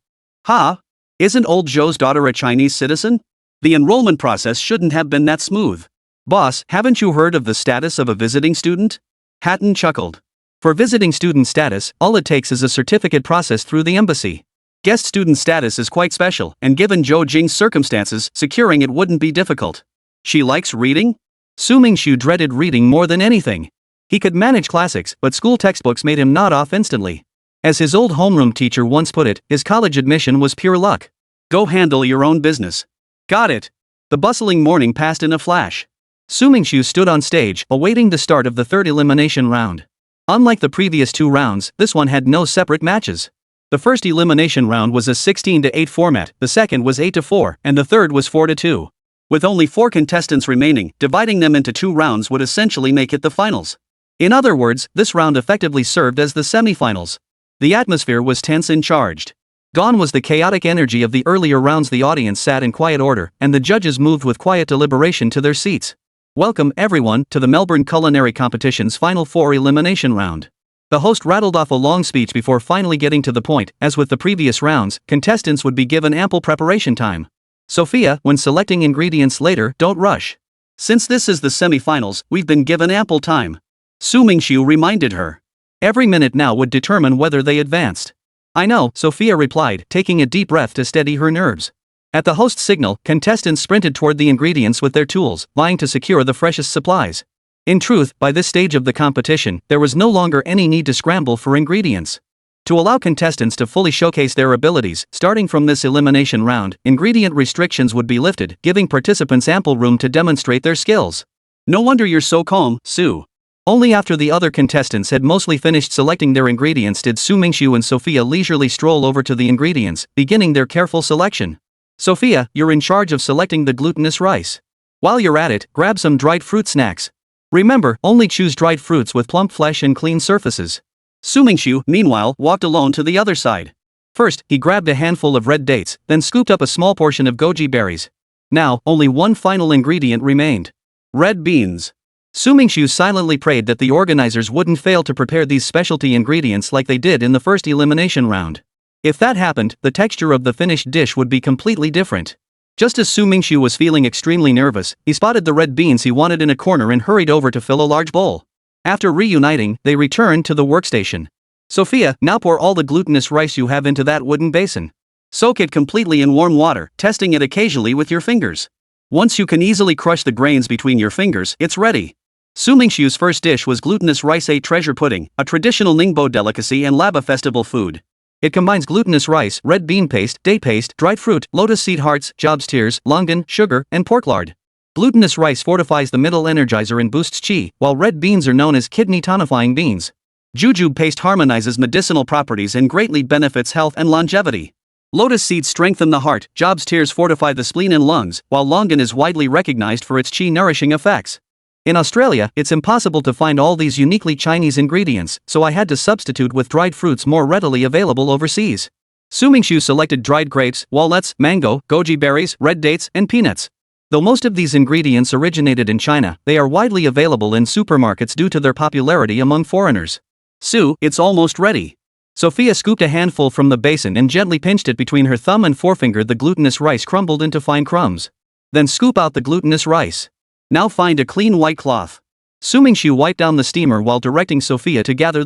Isn't old Zhou's daughter a Chinese citizen? The enrollment process shouldn't have been that smooth. Boss, haven't you heard of the status of a visiting student? Hatton chuckled. For visiting student status, all it takes is a certificate processed through the embassy. Guest student status is quite special, and given Zhou Jing's circumstances, securing it wouldn't be difficult. She likes reading? Su Mingxu dreaded reading more than anything. He could manage classics, but school textbooks made him nod off instantly. As his old homeroom teacher once put it, his college admission was pure luck. Go handle your own business. Got it. The bustling morning passed in a flash. Su Mingxu stood on stage, awaiting the start of the third elimination round. Unlike the previous two rounds, this one had no separate matches. The first elimination round was a 16-8 format, the second was 8-4, and the third was 4-2. With only 4 contestants remaining, dividing them into 2 rounds would essentially make it the finals. In other words, this round effectively served as the semifinals. The atmosphere was tense and charged. Gone was the chaotic energy of the earlier rounds. The audience sat in quiet order, and the judges moved with quiet deliberation to their seats. Welcome, everyone, to the Melbourne Culinary Competition's Final 4 elimination round. The host rattled off a long speech before finally getting to the point. As with the previous rounds, contestants would be given ample preparation time. Sophia, when selecting ingredients later, don't rush. Since this is the semi-finals, we've been given ample time. Su Mingxu reminded her. Every minute now would determine whether they advanced. I know, Sophia replied, taking a deep breath to steady her nerves. At the host's signal, contestants sprinted toward the ingredients with their tools, vying to secure the freshest supplies. In truth, by this stage of the competition, there was no longer any need to scramble for ingredients. To allow contestants to fully showcase their abilities, starting from this elimination round, ingredient restrictions would be lifted, giving participants ample room to demonstrate their skills. No wonder you're so calm, Su. Only after the other contestants had mostly finished selecting their ingredients did Su Mingxu and Sophia leisurely stroll over to the ingredients, beginning their careful selection. Sophia, you're in charge of selecting the glutinous rice. While you're at it, grab some dried fruit snacks. Remember, only choose dried fruits with plump flesh and clean surfaces. Su Mingxu, meanwhile, walked alone to the other side. First, he grabbed a handful of red dates, then scooped up a small portion of goji berries. Now, only one final ingredient remained. Red beans. Su Mingxu silently prayed that the organizers wouldn't fail to prepare these specialty ingredients like they did in the first elimination round. If that happened, the texture of the finished dish would be completely different. Just as Su Mingxu was feeling extremely nervous, he spotted the red beans he wanted in a corner and hurried over to fill a large bowl. After reuniting, they returned to the workstation. Sophia, now pour all the glutinous rice you have into that wooden basin. Soak it completely in warm water, testing it occasionally with your fingers. Once you can easily crush the grains between your fingers, it's ready. Su Mingxu's first dish was glutinous rice treasure pudding, a traditional Ningbo delicacy and Laba festival food. It combines glutinous rice, red bean paste, date paste, dried fruit, lotus seed hearts, jobs tears, longan, sugar, and pork lard. Glutinous rice fortifies the middle energizer and boosts qi, while red beans are known as kidney tonifying beans. Jujube paste harmonizes medicinal properties and greatly benefits health and longevity. Lotus seeds strengthen the heart, jobs tears fortify the spleen and lungs, while longan is widely recognized for its qi-nourishing effects. In Australia, it's impossible to find all these uniquely Chinese ingredients, so I had to substitute with dried fruits more readily available overseas. Su Mingxu selected dried grapes, walnuts, mango, goji berries, red dates, and peanuts. Though most of these ingredients originated in China, they are widely available in supermarkets due to their popularity among foreigners. Su, it's almost ready. Sophia scooped a handful from the basin and gently pinched it between her thumb and forefinger. The glutinous rice crumbled into fine crumbs. Then scoop out the glutinous rice. Now find a clean white cloth. Su Mingxu wiped down the steamer while directing Sophia to gather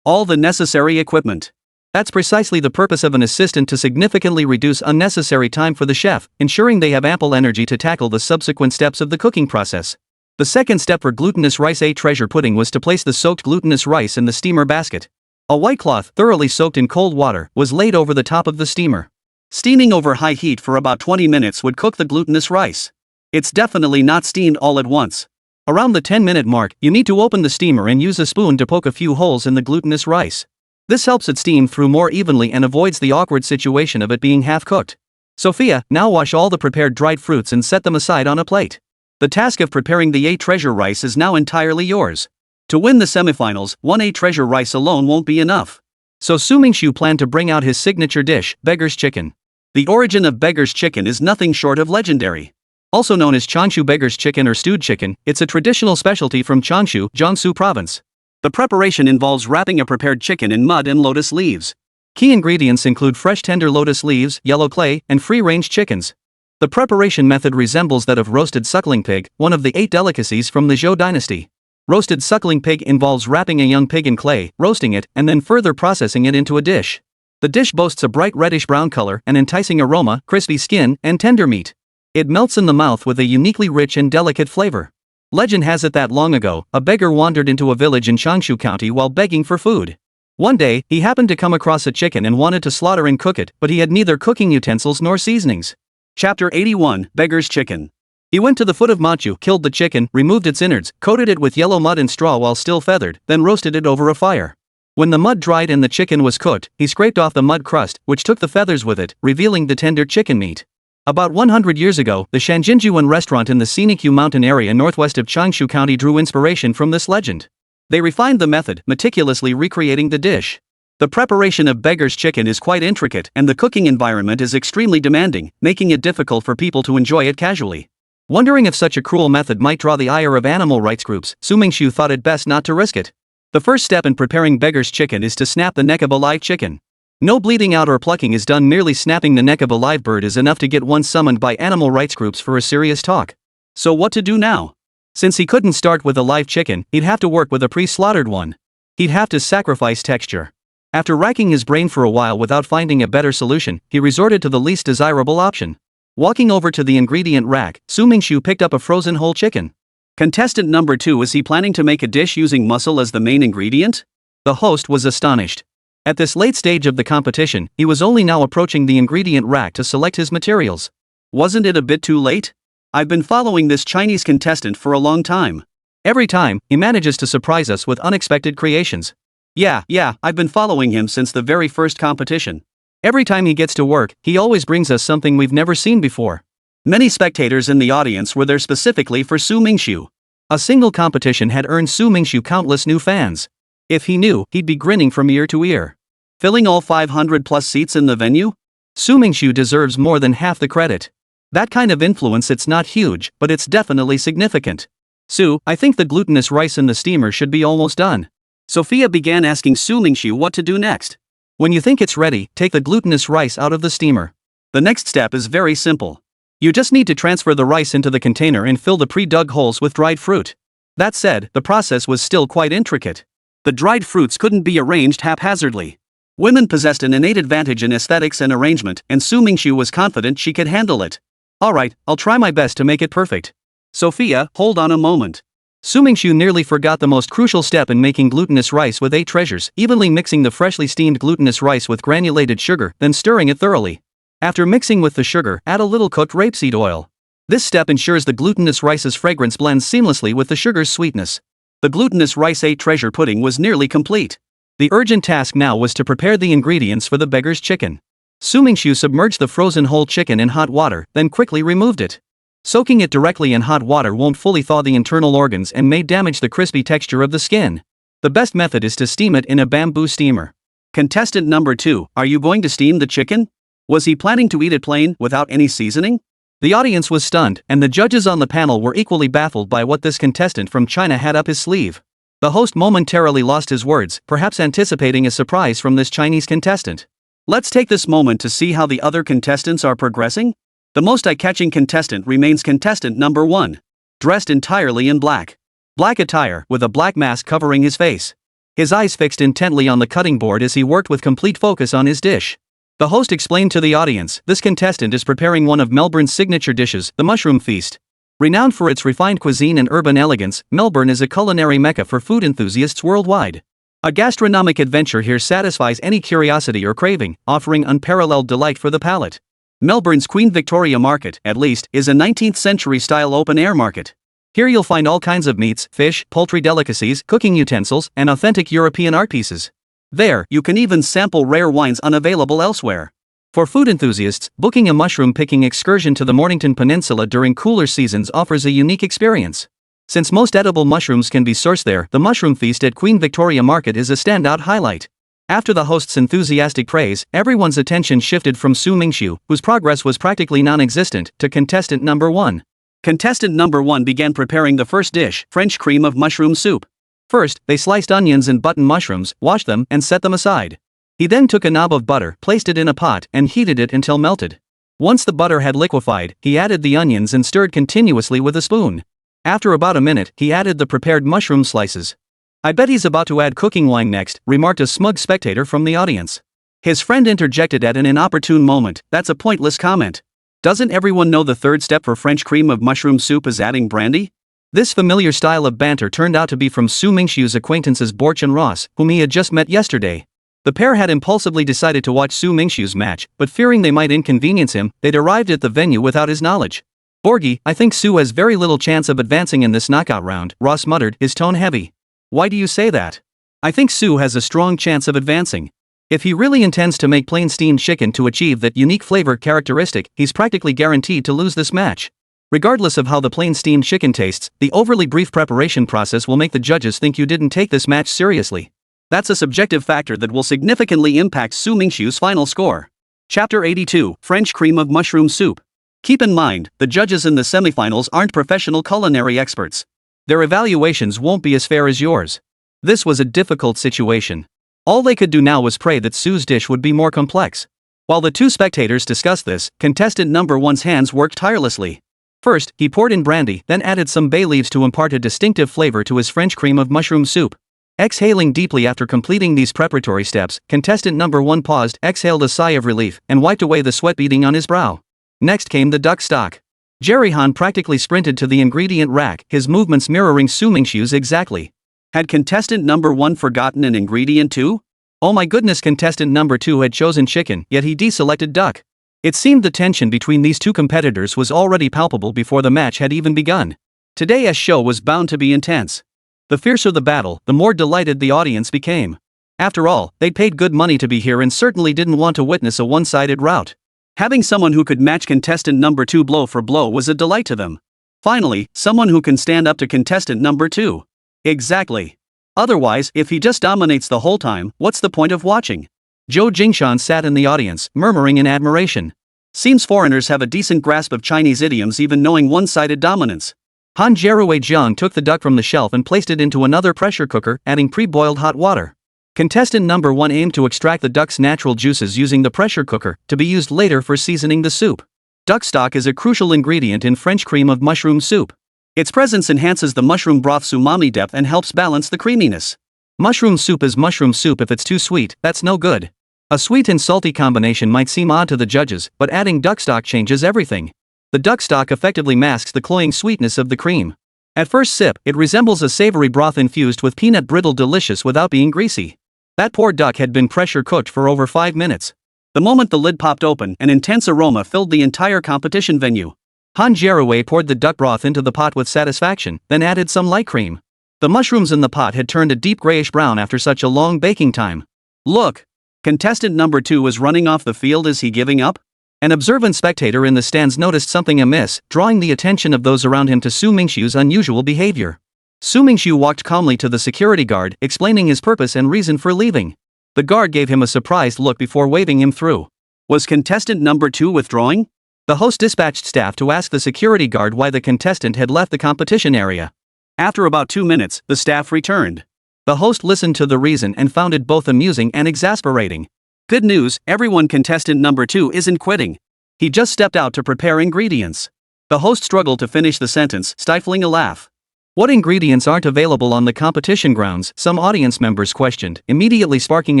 all the necessary equipment. That's precisely the purpose of an assistant, to significantly reduce unnecessary time for the chef, ensuring they have ample energy to tackle the subsequent steps of the cooking process. The second step for glutinous rice treasure pudding was to place the soaked glutinous rice in the steamer basket. A white cloth, thoroughly soaked in cold water, was laid over the top of the steamer. Steaming over high heat for about 20 minutes would cook the glutinous rice. It's definitely not steamed all at once. Around the 10-minute mark, you need to open the steamer and use a spoon to poke a few holes in the glutinous rice. This helps it steam through more evenly and avoids the awkward situation of it being half-cooked. Sophia, now wash all the prepared dried fruits and set them aside on a plate. The task of preparing the treasure rice is now entirely yours. To win the semifinals, one treasure rice alone won't be enough. So Su Mingxu planned to bring out his signature dish, beggar's chicken. The origin of beggar's chicken is nothing short of legendary. Also known as Changshu beggar's chicken or stewed chicken, it's a traditional specialty from Changshu, Jiangsu province. The preparation involves wrapping a prepared chicken in mud and lotus leaves. Key ingredients include fresh tender lotus leaves, yellow clay, and free-range chickens. The preparation method resembles that of roasted suckling pig, one of the 8 delicacies from the Zhou dynasty. Roasted suckling pig involves wrapping a young pig in clay, roasting it, and then further processing it into a dish. The dish boasts a bright reddish-brown color, an enticing aroma, crispy skin, and tender meat. It melts in the mouth with a uniquely rich and delicate flavor. Legend has it that long ago, a beggar wandered into a village in Changshu County while begging for food. One day, he happened to come across a chicken and wanted to slaughter and cook it, but he had neither cooking utensils nor seasonings. Chapter 81, Beggar's Chicken. He went to the foot of Mingxu, killed the chicken, removed its innards, coated it with yellow mud and straw while still feathered, then roasted it over a fire. When the mud dried and the chicken was cooked, he scraped off the mud crust, which took the feathers with it, revealing the tender chicken meat. About 100 years ago, the Shanjinjuan restaurant in the scenic Yu Mountain area northwest of Changshu County drew inspiration from this legend. They refined the method, meticulously recreating the dish. The preparation of beggar's chicken is quite intricate, and the cooking environment is extremely demanding, making it difficult for people to enjoy it casually. Wondering if such a cruel method might draw the ire of animal rights groups, Su Mingxu thought it best not to risk it. The first step in preparing beggar's chicken is to snap the neck of a live chicken. No bleeding out or plucking is done, merely snapping the neck of a live bird is enough to get one summoned by animal rights groups for a serious talk. So what to do now? Since he couldn't start with a live chicken, he'd have to work with a pre-slaughtered one. He'd have to sacrifice texture. After racking his brain for a while without finding a better solution, he resorted to the least desirable option. Walking over to the ingredient rack, Su Mingxu picked up a frozen whole chicken. Contestant number 2, is he planning to make a dish using mussel as the main ingredient? The host was astonished. At this late stage of the competition, he was only now approaching the ingredient rack to select his materials. Wasn't it a bit too late? I've been following this Chinese contestant for a long time. Every time, he manages to surprise us with unexpected creations. Yeah, I've been following him since the very first competition. Every time he gets to work, he always brings us something we've never seen before. Many spectators in the audience were there specifically for Su Mingxu. A single competition had earned Su Mingxu countless new fans. If he knew, he'd be grinning from ear to ear. Filling all 500+ seats in the venue? Su Mingxu deserves more than half the credit. That kind of influence, it's not huge, but it's definitely significant. Su, I think the glutinous rice in the steamer should be almost done. Sophia began asking Su Mingxu what to do next. When you think it's ready, take the glutinous rice out of the steamer. The next step is very simple. You just need to transfer the rice into the container and fill the pre-dug holes with dried fruit. That said, the process was still quite intricate. The dried fruits couldn't be arranged haphazardly. Women possessed an innate advantage in aesthetics and arrangement, and Su Mingxu was confident she could handle it. Alright, I'll try my best to make it perfect. Sophia, hold on a moment. Su Mingxu nearly forgot the most crucial step in making glutinous rice with 8 treasures, evenly mixing the freshly steamed glutinous rice with granulated sugar, then stirring it thoroughly. After mixing with the sugar, add a little cooked rapeseed oil. This step ensures the glutinous rice's fragrance blends seamlessly with the sugar's sweetness. The glutinous rice 8 treasure pudding was nearly complete. The urgent task now was to prepare the ingredients for the beggar's chicken. Su Mingxu submerged the frozen whole chicken in hot water, then quickly removed it. Soaking it directly in hot water won't fully thaw the internal organs and may damage the crispy texture of the skin. The best method is to steam it in a bamboo steamer. Contestant number 2, are you going to steam the chicken? Was he planning to eat it plain, without any seasoning? The audience was stunned, and the judges on the panel were equally baffled by what this contestant from China had up his sleeve. The host momentarily lost his words, perhaps anticipating a surprise from this Chinese contestant. Let's take this moment to see how the other contestants are progressing. The most eye-catching contestant remains contestant number 1. Dressed entirely in black. Black attire, with a black mask covering his face. His eyes fixed intently on the cutting board as he worked with complete focus on his dish. The host explained to the audience, this contestant is preparing one of Melbourne's signature dishes, the mushroom feast. Renowned for its refined cuisine and urban elegance, Melbourne is a culinary mecca for food enthusiasts worldwide. A gastronomic adventure here satisfies any curiosity or craving, offering unparalleled delight for the palate. Melbourne's Queen Victoria Market, at least, is a 19th century-style open-air market. Here you'll find all kinds of meats, fish, poultry delicacies, cooking utensils, and authentic European art pieces. There, you can even sample rare wines unavailable elsewhere. For food enthusiasts, booking a mushroom-picking excursion to the Mornington Peninsula during cooler seasons offers a unique experience. Since most edible mushrooms can be sourced there, the mushroom feast at Queen Victoria Market is a standout highlight. After the host's enthusiastic praise, everyone's attention shifted from Su Mingxu, whose progress was practically non-existent, to contestant number 1. Contestant number 1 began preparing the first dish, French cream of mushroom soup. First, they sliced onions and button mushrooms, washed them, and set them aside. He then took a knob of butter, placed it in a pot, and heated it until melted. Once the butter had liquefied, he added the onions and stirred continuously with a spoon. After about a minute, he added the prepared mushroom slices. I bet he's about to add cooking wine next, remarked a smug spectator from the audience. His friend interjected at an inopportune moment, that's a pointless comment. Doesn't everyone know the third step for French cream of mushroom soup is adding brandy? This familiar style of banter turned out to be from Su Mingxiu's acquaintances Borch and Ross, whom he had just met yesterday. The pair had impulsively decided to watch Su Mingxiu's match, but fearing they might inconvenience him, they'd arrived at the venue without his knowledge. Borgie, I think Su has very little chance of advancing in this knockout round, Ross muttered, his tone heavy. Why do you say that? I think Su has a strong chance of advancing. If he really intends to make plain steamed chicken to achieve that unique flavor characteristic, he's practically guaranteed to lose this match. Regardless of how the plain steamed chicken tastes, the overly brief preparation process will make the judges think you didn't take this match seriously. That's a subjective factor that will significantly impact Su Mingxiu's final score. Chapter 82, French cream of mushroom soup. Keep in mind, the judges in the semifinals aren't professional culinary experts. Their evaluations won't be as fair as yours. This was a difficult situation. All they could do now was pray that Su's dish would be more complex. While the two spectators discussed this, contestant number 1's hands worked tirelessly. First, he poured in brandy, then added some bay leaves to impart a distinctive flavor to his French cream of mushroom soup. Exhaling deeply after completing these preparatory steps, contestant number 1 paused, exhaled a sigh of relief, and wiped away the sweat beading on his brow. Next came the duck stock. Jerry Han practically sprinted to the ingredient rack, his movements mirroring Su Mingxiu's exactly. Had contestant number 1 forgotten an ingredient too? Oh my goodness, contestant number 2 had chosen chicken, yet he deselected duck. It seemed the tension between these two competitors was already palpable before the match had even begun. Today's show was bound to be intense. The fiercer the battle, the more delighted the audience became. After all, they'd paid good money to be here and certainly didn't want to witness a one-sided rout. Having someone who could match contestant number 2 blow for blow was a delight to them. Finally, someone who can stand up to contestant number 2. Exactly. Otherwise, if he just dominates the whole time, what's the point of watching? Zhou Jingshan sat in the audience, murmuring in admiration. Seems foreigners have a decent grasp of Chinese idioms even knowing one-sided dominance. Han Jerue Jiang took the duck from the shelf and placed it into another pressure cooker, adding pre-boiled hot water. Contestant number 1 aimed to extract the duck's natural juices using the pressure cooker, to be used later for seasoning the soup. Duck stock is a crucial ingredient in French cream of mushroom soup. Its presence enhances the mushroom broth's umami depth and helps balance the creaminess. Mushroom soup is mushroom soup. If it's too sweet, that's no good. A sweet and salty combination might seem odd to the judges, but adding duck stock changes everything. The duck stock effectively masks the cloying sweetness of the cream. At first sip, it resembles a savory broth infused with peanut brittle, delicious without being greasy. That poor duck had been pressure cooked for over 5 minutes. The moment the lid popped open, an intense aroma filled the entire competition venue. Han Jiarui poured the duck broth into the pot with satisfaction, then added some light cream. The mushrooms in the pot had turned a deep grayish brown after such a long baking time. Look! Contestant number 2 was running off the field. Is he giving up? An observant spectator in the stands noticed something amiss, drawing the attention of those around him to Su Mingxu's unusual behavior. Su Mingxu walked calmly to the security guard, explaining his purpose and reason for leaving. The guard gave him a surprised look before waving him through. Was contestant number 2 withdrawing? The host dispatched staff to ask the security guard why the contestant had left the competition area. After about 2 minutes, the staff returned. The host listened to the reason and found it both amusing and exasperating. Good news, everyone, contestant number 2 isn't quitting. He just stepped out to prepare ingredients. The host struggled to finish the sentence, stifling a laugh. What ingredients aren't available on the competition grounds? Some audience members questioned, immediately sparking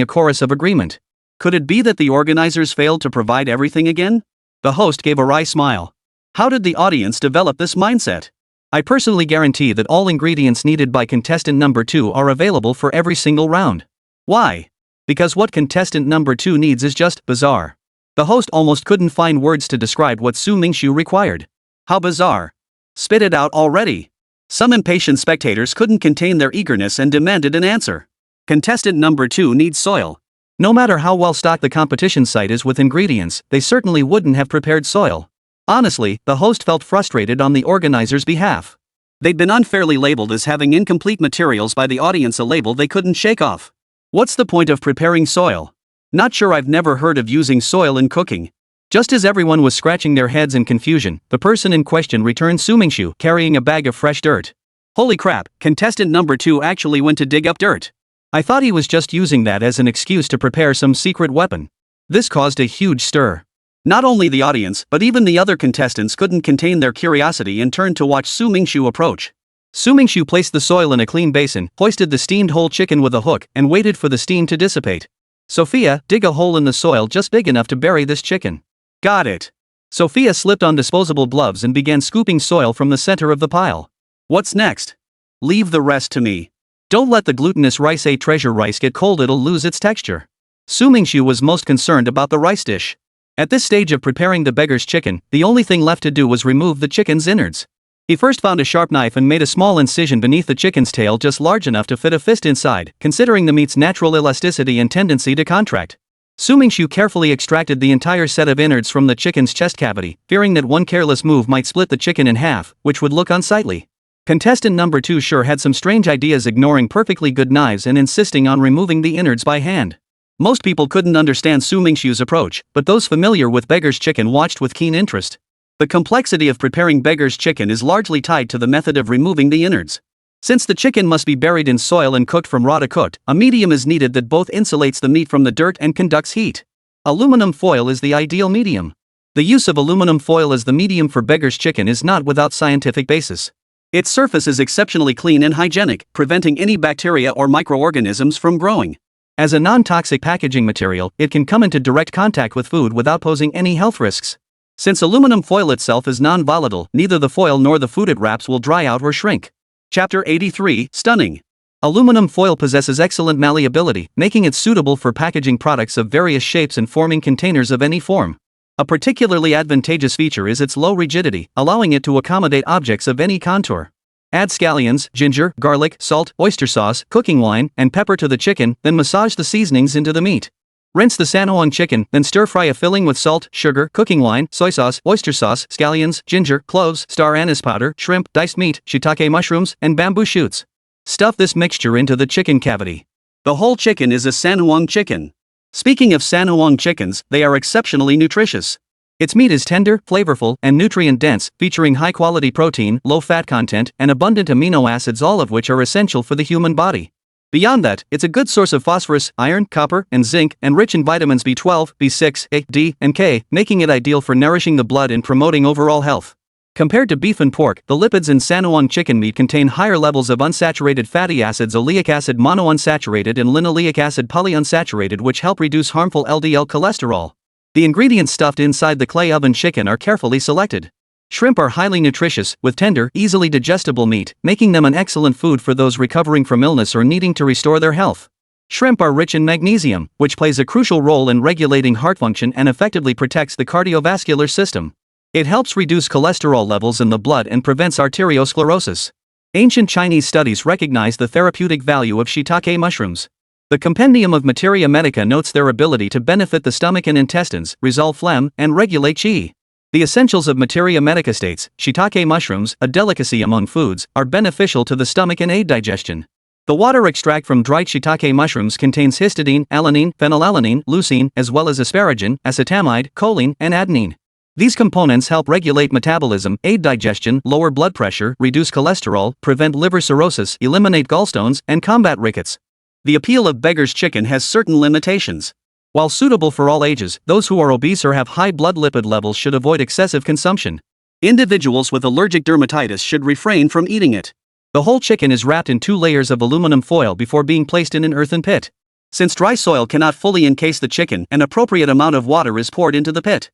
a chorus of agreement. Could it be that the organizers failed to provide everything again? The host gave a wry smile. How did the audience develop this mindset? I personally guarantee that all ingredients needed by contestant number 2 are available for every single round. Why? Because what contestant number 2 needs is just bizarre. The host almost couldn't find words to describe what Su Mingxu required. How bizarre! Spit it out already! Some impatient spectators couldn't contain their eagerness and demanded an answer. Contestant number 2 needs soil. No matter how well stocked the competition site is with ingredients, they certainly wouldn't have prepared soil. Honestly, the host felt frustrated on the organizers' behalf. They'd been unfairly labeled as having incomplete materials by the audience, a label they couldn't shake off. What's the point of preparing soil? Not sure, I've never heard of using soil in cooking. Just as everyone was scratching their heads in confusion, the person in question returned Su Mingxu, carrying a bag of fresh dirt. Holy crap, contestant number 2 actually went to dig up dirt. I thought he was just using that as an excuse to prepare some secret weapon. This caused a huge stir. Not only the audience, but even the other contestants couldn't contain their curiosity and turned to watch Su Mingxu approach. Su Mingxu placed the soil in a clean basin, hoisted the steamed whole chicken with a hook, and waited for the steam to dissipate. Sophia, dig a hole in the soil just big enough to bury this chicken. Got it. Sophia slipped on disposable gloves and began scooping soil from the center of the pile. What's next? Leave the rest to me. Don't let the glutinous rice, a treasure rice, get cold, it'll lose its texture. Su Mingxu was most concerned about the rice dish. At this stage of preparing the beggar's chicken, the only thing left to do was remove the chicken's innards. He first found a sharp knife and made a small incision beneath the chicken's tail, just large enough to fit a fist inside, considering the meat's natural elasticity and tendency to contract. Su Mingxu carefully extracted the entire set of innards from the chicken's chest cavity, fearing that one careless move might split the chicken in half, which would look unsightly. Contestant number 2 sure had some strange ideas, ignoring perfectly good knives and insisting on removing the innards by hand. Most people couldn't understand Su Mingxu's approach, but those familiar with beggar's chicken watched with keen interest. The complexity of preparing beggar's chicken is largely tied to the method of removing the innards. Since the chicken must be buried in soil and cooked from raw to cooked, a medium is needed that both insulates the meat from the dirt and conducts heat. Aluminum foil is the ideal medium. The use of aluminum foil as the medium for beggar's chicken is not without scientific basis. Its surface is exceptionally clean and hygienic, preventing any bacteria or microorganisms from growing. As a non-toxic packaging material, it can come into direct contact with food without posing any health risks. Since aluminum foil itself is non-volatile, neither the foil nor the food it wraps will dry out or shrink. Chapter 83, Stunning. Aluminum foil possesses excellent malleability, making it suitable for packaging products of various shapes and forming containers of any form. A particularly advantageous feature is its low rigidity, allowing it to accommodate objects of any contour. Add scallions, ginger, garlic, salt, oyster sauce, cooking wine, and pepper to the chicken, then massage the seasonings into the meat. Rinse the sanhuang chicken, then stir-fry a filling with salt, sugar, cooking wine, soy sauce, oyster sauce, scallions, ginger, cloves, star anise powder, shrimp, diced meat, shiitake mushrooms, and bamboo shoots. Stuff this mixture into the chicken cavity. The whole chicken is a sanhuang chicken. Speaking of sanhuang chickens, they are exceptionally nutritious. Its meat is tender, flavorful, and nutrient-dense, featuring high-quality protein, low fat content, and abundant amino acids, all of which are essential for the human body. Beyond that, it's a good source of phosphorus, iron, copper, and zinc, and rich in vitamins B12, B6, A, D, and K, making it ideal for nourishing the blood and promoting overall health. Compared to beef and pork, the lipids in Sanuang chicken meat contain higher levels of unsaturated fatty acids oleic acid monounsaturated and linoleic acid polyunsaturated, which help reduce harmful LDL cholesterol. The ingredients stuffed inside the clay oven chicken are carefully selected. Shrimp are highly nutritious, with tender, easily digestible meat, making them an excellent food for those recovering from illness or needing to restore their health. Shrimp are rich in magnesium, which plays a crucial role in regulating heart function and effectively protects the cardiovascular system. It helps reduce cholesterol levels in the blood and prevents arteriosclerosis. Ancient Chinese studies recognize the therapeutic value of shiitake mushrooms. The Compendium of Materia Medica notes their ability to benefit the stomach and intestines, resolve phlegm, and regulate qi. The Essentials of Materia Medica states, shiitake mushrooms, a delicacy among foods, are beneficial to the stomach and aid digestion. The water extract from dried shiitake mushrooms contains histidine, alanine, phenylalanine, leucine, as well as asparagine, acetamide, choline, and adenine. These components help regulate metabolism, aid digestion, lower blood pressure, reduce cholesterol, prevent liver cirrhosis, eliminate gallstones, and combat rickets. The appeal of beggar's chicken has certain limitations. While suitable for all ages, those who are obese or have high blood lipid levels should avoid excessive consumption. Individuals with allergic dermatitis should refrain from eating it. The whole chicken is wrapped in 2 layers of aluminum foil before being placed in an earthen pit. Since dry soil cannot fully encase the chicken, an appropriate amount of water is poured into the pit.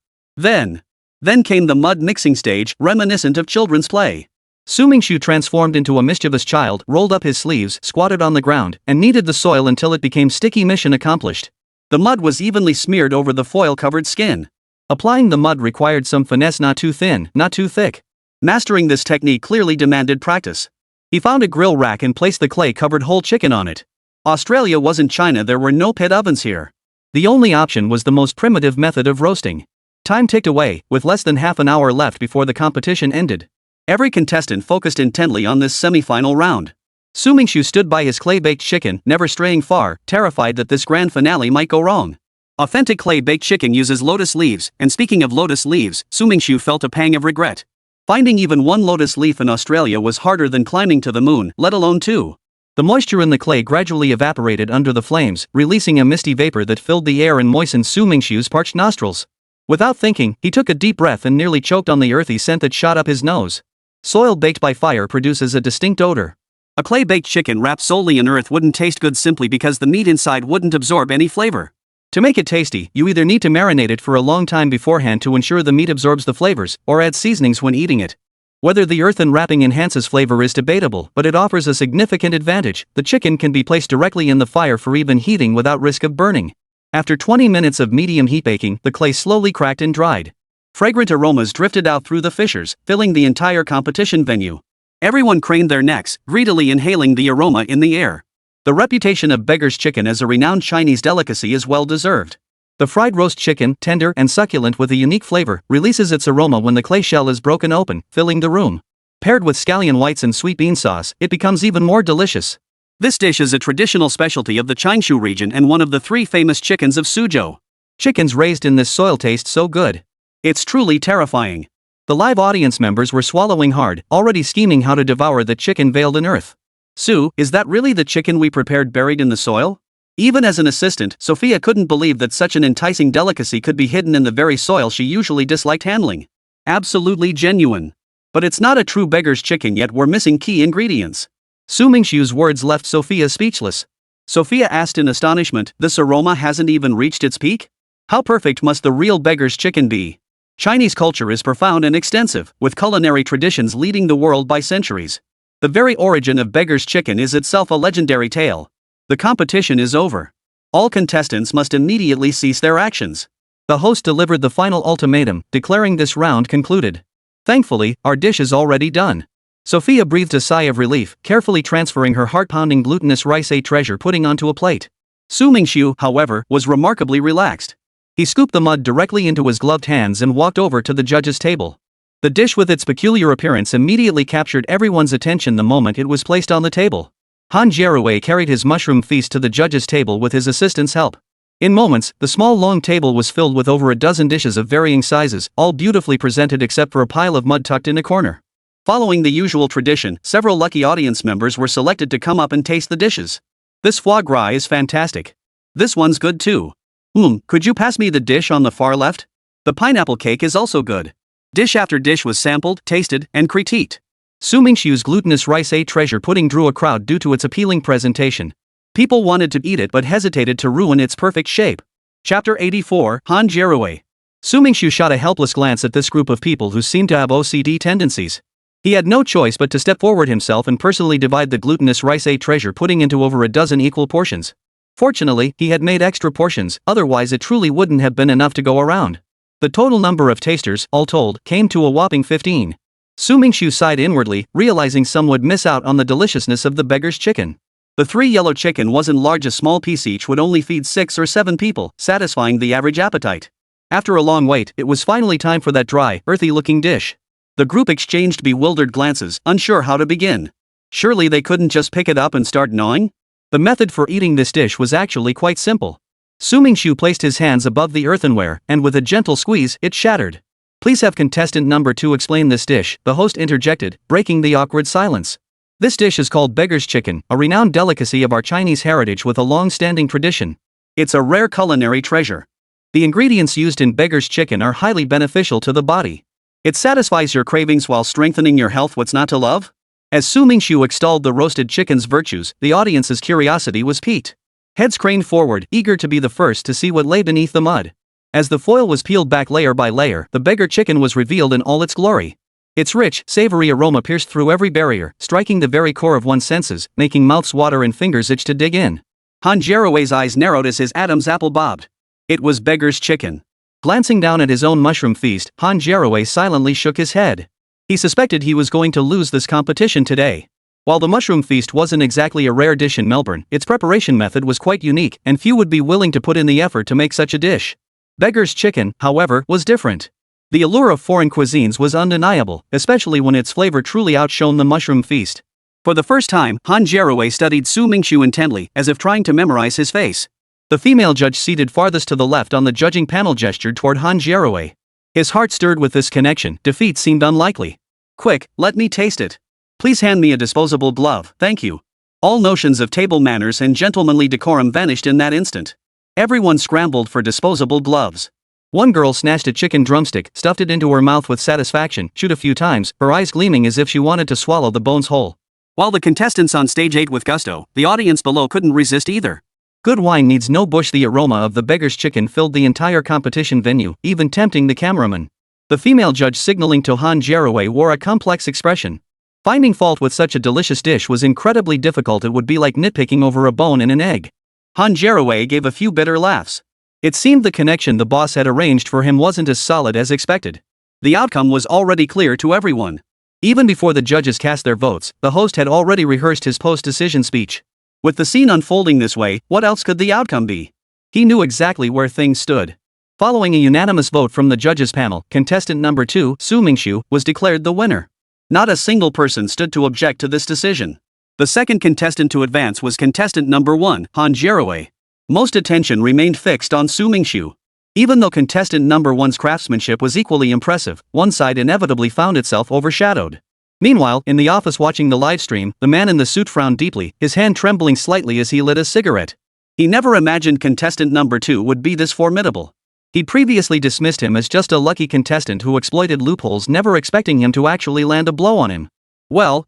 Then came the mud mixing stage, reminiscent of children's play. Su Mingxu, transformed into a mischievous child, rolled up his sleeves, squatted on the ground, and kneaded the soil until it became sticky. Mission accomplished. The mud was evenly smeared over the foil-covered skin. Applying the mud required some finesse, not too thin, not too thick. Mastering this technique clearly demanded practice. He found a grill rack and placed the clay-covered whole chicken on it. Australia wasn't China, there were no pit ovens here. The only option was the most primitive method of roasting. Time ticked away, with less than half an hour left before the competition ended. Every contestant focused intently on this semi-final round. Su Mingxu stood by his clay-baked chicken, never straying far, terrified that this grand finale might go wrong. Authentic clay-baked chicken uses lotus leaves, and speaking of lotus leaves, Su Mingxu felt a pang of regret. Finding even one lotus leaf in Australia was harder than climbing to the moon, let alone 2. The moisture in the clay gradually evaporated under the flames, releasing a misty vapor that filled the air and moistened Su Mingxu's parched nostrils. Without thinking, he took a deep breath and nearly choked on the earthy scent that shot up his nose. Soil baked by fire produces a distinct odor. A clay-baked chicken wrapped solely in earth wouldn't taste good simply because the meat inside wouldn't absorb any flavor. To make it tasty, you either need to marinate it for a long time beforehand to ensure the meat absorbs the flavors, or add seasonings when eating it. Whether the earthen wrapping enhances flavor is debatable, but it offers a significant advantage. The chicken can be placed directly in the fire for even heating without risk of burning. After 20 minutes of medium heat baking, the clay slowly cracked and dried. Fragrant aromas drifted out through the fissures, filling the entire competition venue. Everyone craned their necks, greedily inhaling the aroma in the air. The reputation of beggar's chicken as a renowned Chinese delicacy is well deserved. The fried roast chicken, tender and succulent with a unique flavor, releases its aroma when the clay shell is broken open, filling the room. Paired with scallion whites and sweet bean sauce, it becomes even more delicious. This dish is a traditional specialty of the Changshu region and one of the 3 famous chickens of Suzhou. Chickens raised in this soil taste so good. It's truly terrifying. The live audience members were swallowing hard, already scheming how to devour the chicken veiled in earth. Sue, is that really the chicken we prepared buried in the soil? Even as an assistant, Sophia couldn't believe that such an enticing delicacy could be hidden in the very soil she usually disliked handling. Absolutely genuine. But it's not a true beggar's chicken yet, we're missing key ingredients. Su Mingxu's words left Sophia speechless. Sophia asked in astonishment, this aroma hasn't even reached its peak? How perfect must the real beggar's chicken be? Chinese culture is profound and extensive, with culinary traditions leading the world by centuries. The very origin of beggar's chicken is itself a legendary tale. The competition is over. All contestants must immediately cease their actions. The host delivered the final ultimatum, declaring this round concluded. Thankfully, our dish is already done. Sophia breathed a sigh of relief, carefully transferring her heart-pounding glutinous rice treasure pudding onto a plate. Su Mingxu, however, was remarkably relaxed. He scooped the mud directly into his gloved hands and walked over to the judges' table. The dish with its peculiar appearance immediately captured everyone's attention the moment it was placed on the table. Han Jierue carried his mushroom feast to the judges' table with his assistant's help. In moments, the small long table was filled with over a dozen dishes of varying sizes, all beautifully presented except for a pile of mud tucked in a corner. Following the usual tradition, several lucky audience members were selected to come up and taste the dishes. This foie gras is fantastic. This one's good too. Could you pass me the dish on the far left? The pineapple cake is also good. Dish after dish was sampled, tasted, and critiqued. Su Mingxu's glutinous rice a treasure pudding drew a crowd due to its appealing presentation. People wanted to eat it but hesitated to ruin its perfect shape. Chapter 84, Han Jiarui. Su Mingxu shot a helpless glance at this group of people who seemed to have OCD tendencies. He had no choice but to step forward himself and personally divide the glutinous rice a treasure pudding into over a dozen equal portions. Fortunately, he had made extra portions, otherwise it truly wouldn't have been enough to go around. The total number of tasters, all told, came to a whopping 15. Su Mingxu sighed inwardly, realizing some would miss out on the deliciousness of the beggar's chicken. The 3 yellow chicken wasn't large, a small piece each would only feed 6 or 7 people, satisfying the average appetite. After a long wait, it was finally time for that dry, earthy-looking dish. The group exchanged bewildered glances, unsure how to begin. Surely they couldn't just pick it up and start gnawing? The method for eating this dish was actually quite simple. Su Mingxu placed his hands above the earthenware, and with a gentle squeeze, it shattered. "Please have contestant number 2 explain this dish," the host interjected, breaking the awkward silence. This dish is called beggar's chicken, a renowned delicacy of our Chinese heritage with a long-standing tradition. It's a rare culinary treasure. The ingredients used in beggar's chicken are highly beneficial to the body. It satisfies your cravings while strengthening your health. What's not to love? As Su Mingxu extolled the roasted chicken's virtues, the audience's curiosity was piqued. Heads craned forward, eager to be the first to see what lay beneath the mud. As the foil was peeled back layer by layer, the beggar chicken was revealed in all its glory. Its rich, savory aroma pierced through every barrier, striking the very core of one's senses, making mouths water and fingers itch to dig in. Han Jiarui's eyes narrowed as his Adam's apple bobbed. It was beggar's chicken. Glancing down at his own mushroom feast, Han Jiarui silently shook his head. He suspected he was going to lose this competition today. While the mushroom feast wasn't exactly a rare dish in Melbourne, its preparation method was quite unique, and few would be willing to put in the effort to make such a dish. Beggar's chicken, however, was different. The allure of foreign cuisines was undeniable, especially when its flavor truly outshone the mushroom feast. For the first time, Han Jiarui studied Su Mingxu intently, as if trying to memorize his face. The female judge seated farthest to the left on the judging panel gestured toward Han Jiarui. His heart stirred with this connection. Defeat seemed unlikely. "Quick, let me taste it. Please hand me a disposable glove, thank you." All notions of table manners and gentlemanly decorum vanished in that instant. Everyone scrambled for disposable gloves. One girl snatched a chicken drumstick, stuffed it into her mouth with satisfaction, chewed a few times, her eyes gleaming as if she wanted to swallow the bones whole. While the contestants on stage ate with gusto, the audience below couldn't resist either. Good wine needs no bush. The aroma of the beggar's chicken filled the entire competition venue, even tempting the cameraman. The female judge signaling to Han Jiarui wore a complex expression. Finding fault with such a delicious dish was incredibly difficult. It would be like nitpicking over a bone in an egg. Han Jiarui gave a few bitter laughs. It seemed the connection the boss had arranged for him wasn't as solid as expected. The outcome was already clear to everyone. Even before the judges cast their votes, the host had already rehearsed his post-decision speech. With the scene unfolding this way, what else could the outcome be? He knew exactly where things stood. Following a unanimous vote from the judges' panel, contestant number 2, Su Mingxu, was declared the winner. Not a single person stood to object to this decision. The second contestant to advance was contestant number 1, Han Jiarui. Most attention remained fixed on Su Mingxu. Even though contestant number 1's craftsmanship was equally impressive, one side inevitably found itself overshadowed. Meanwhile, in the office watching the live stream, the man in the suit frowned deeply, his hand trembling slightly as he lit a cigarette. He never imagined contestant number 2 would be this formidable. He'd previously dismissed him as just a lucky contestant who exploited loopholes, never expecting him to actually land a blow on him. Well.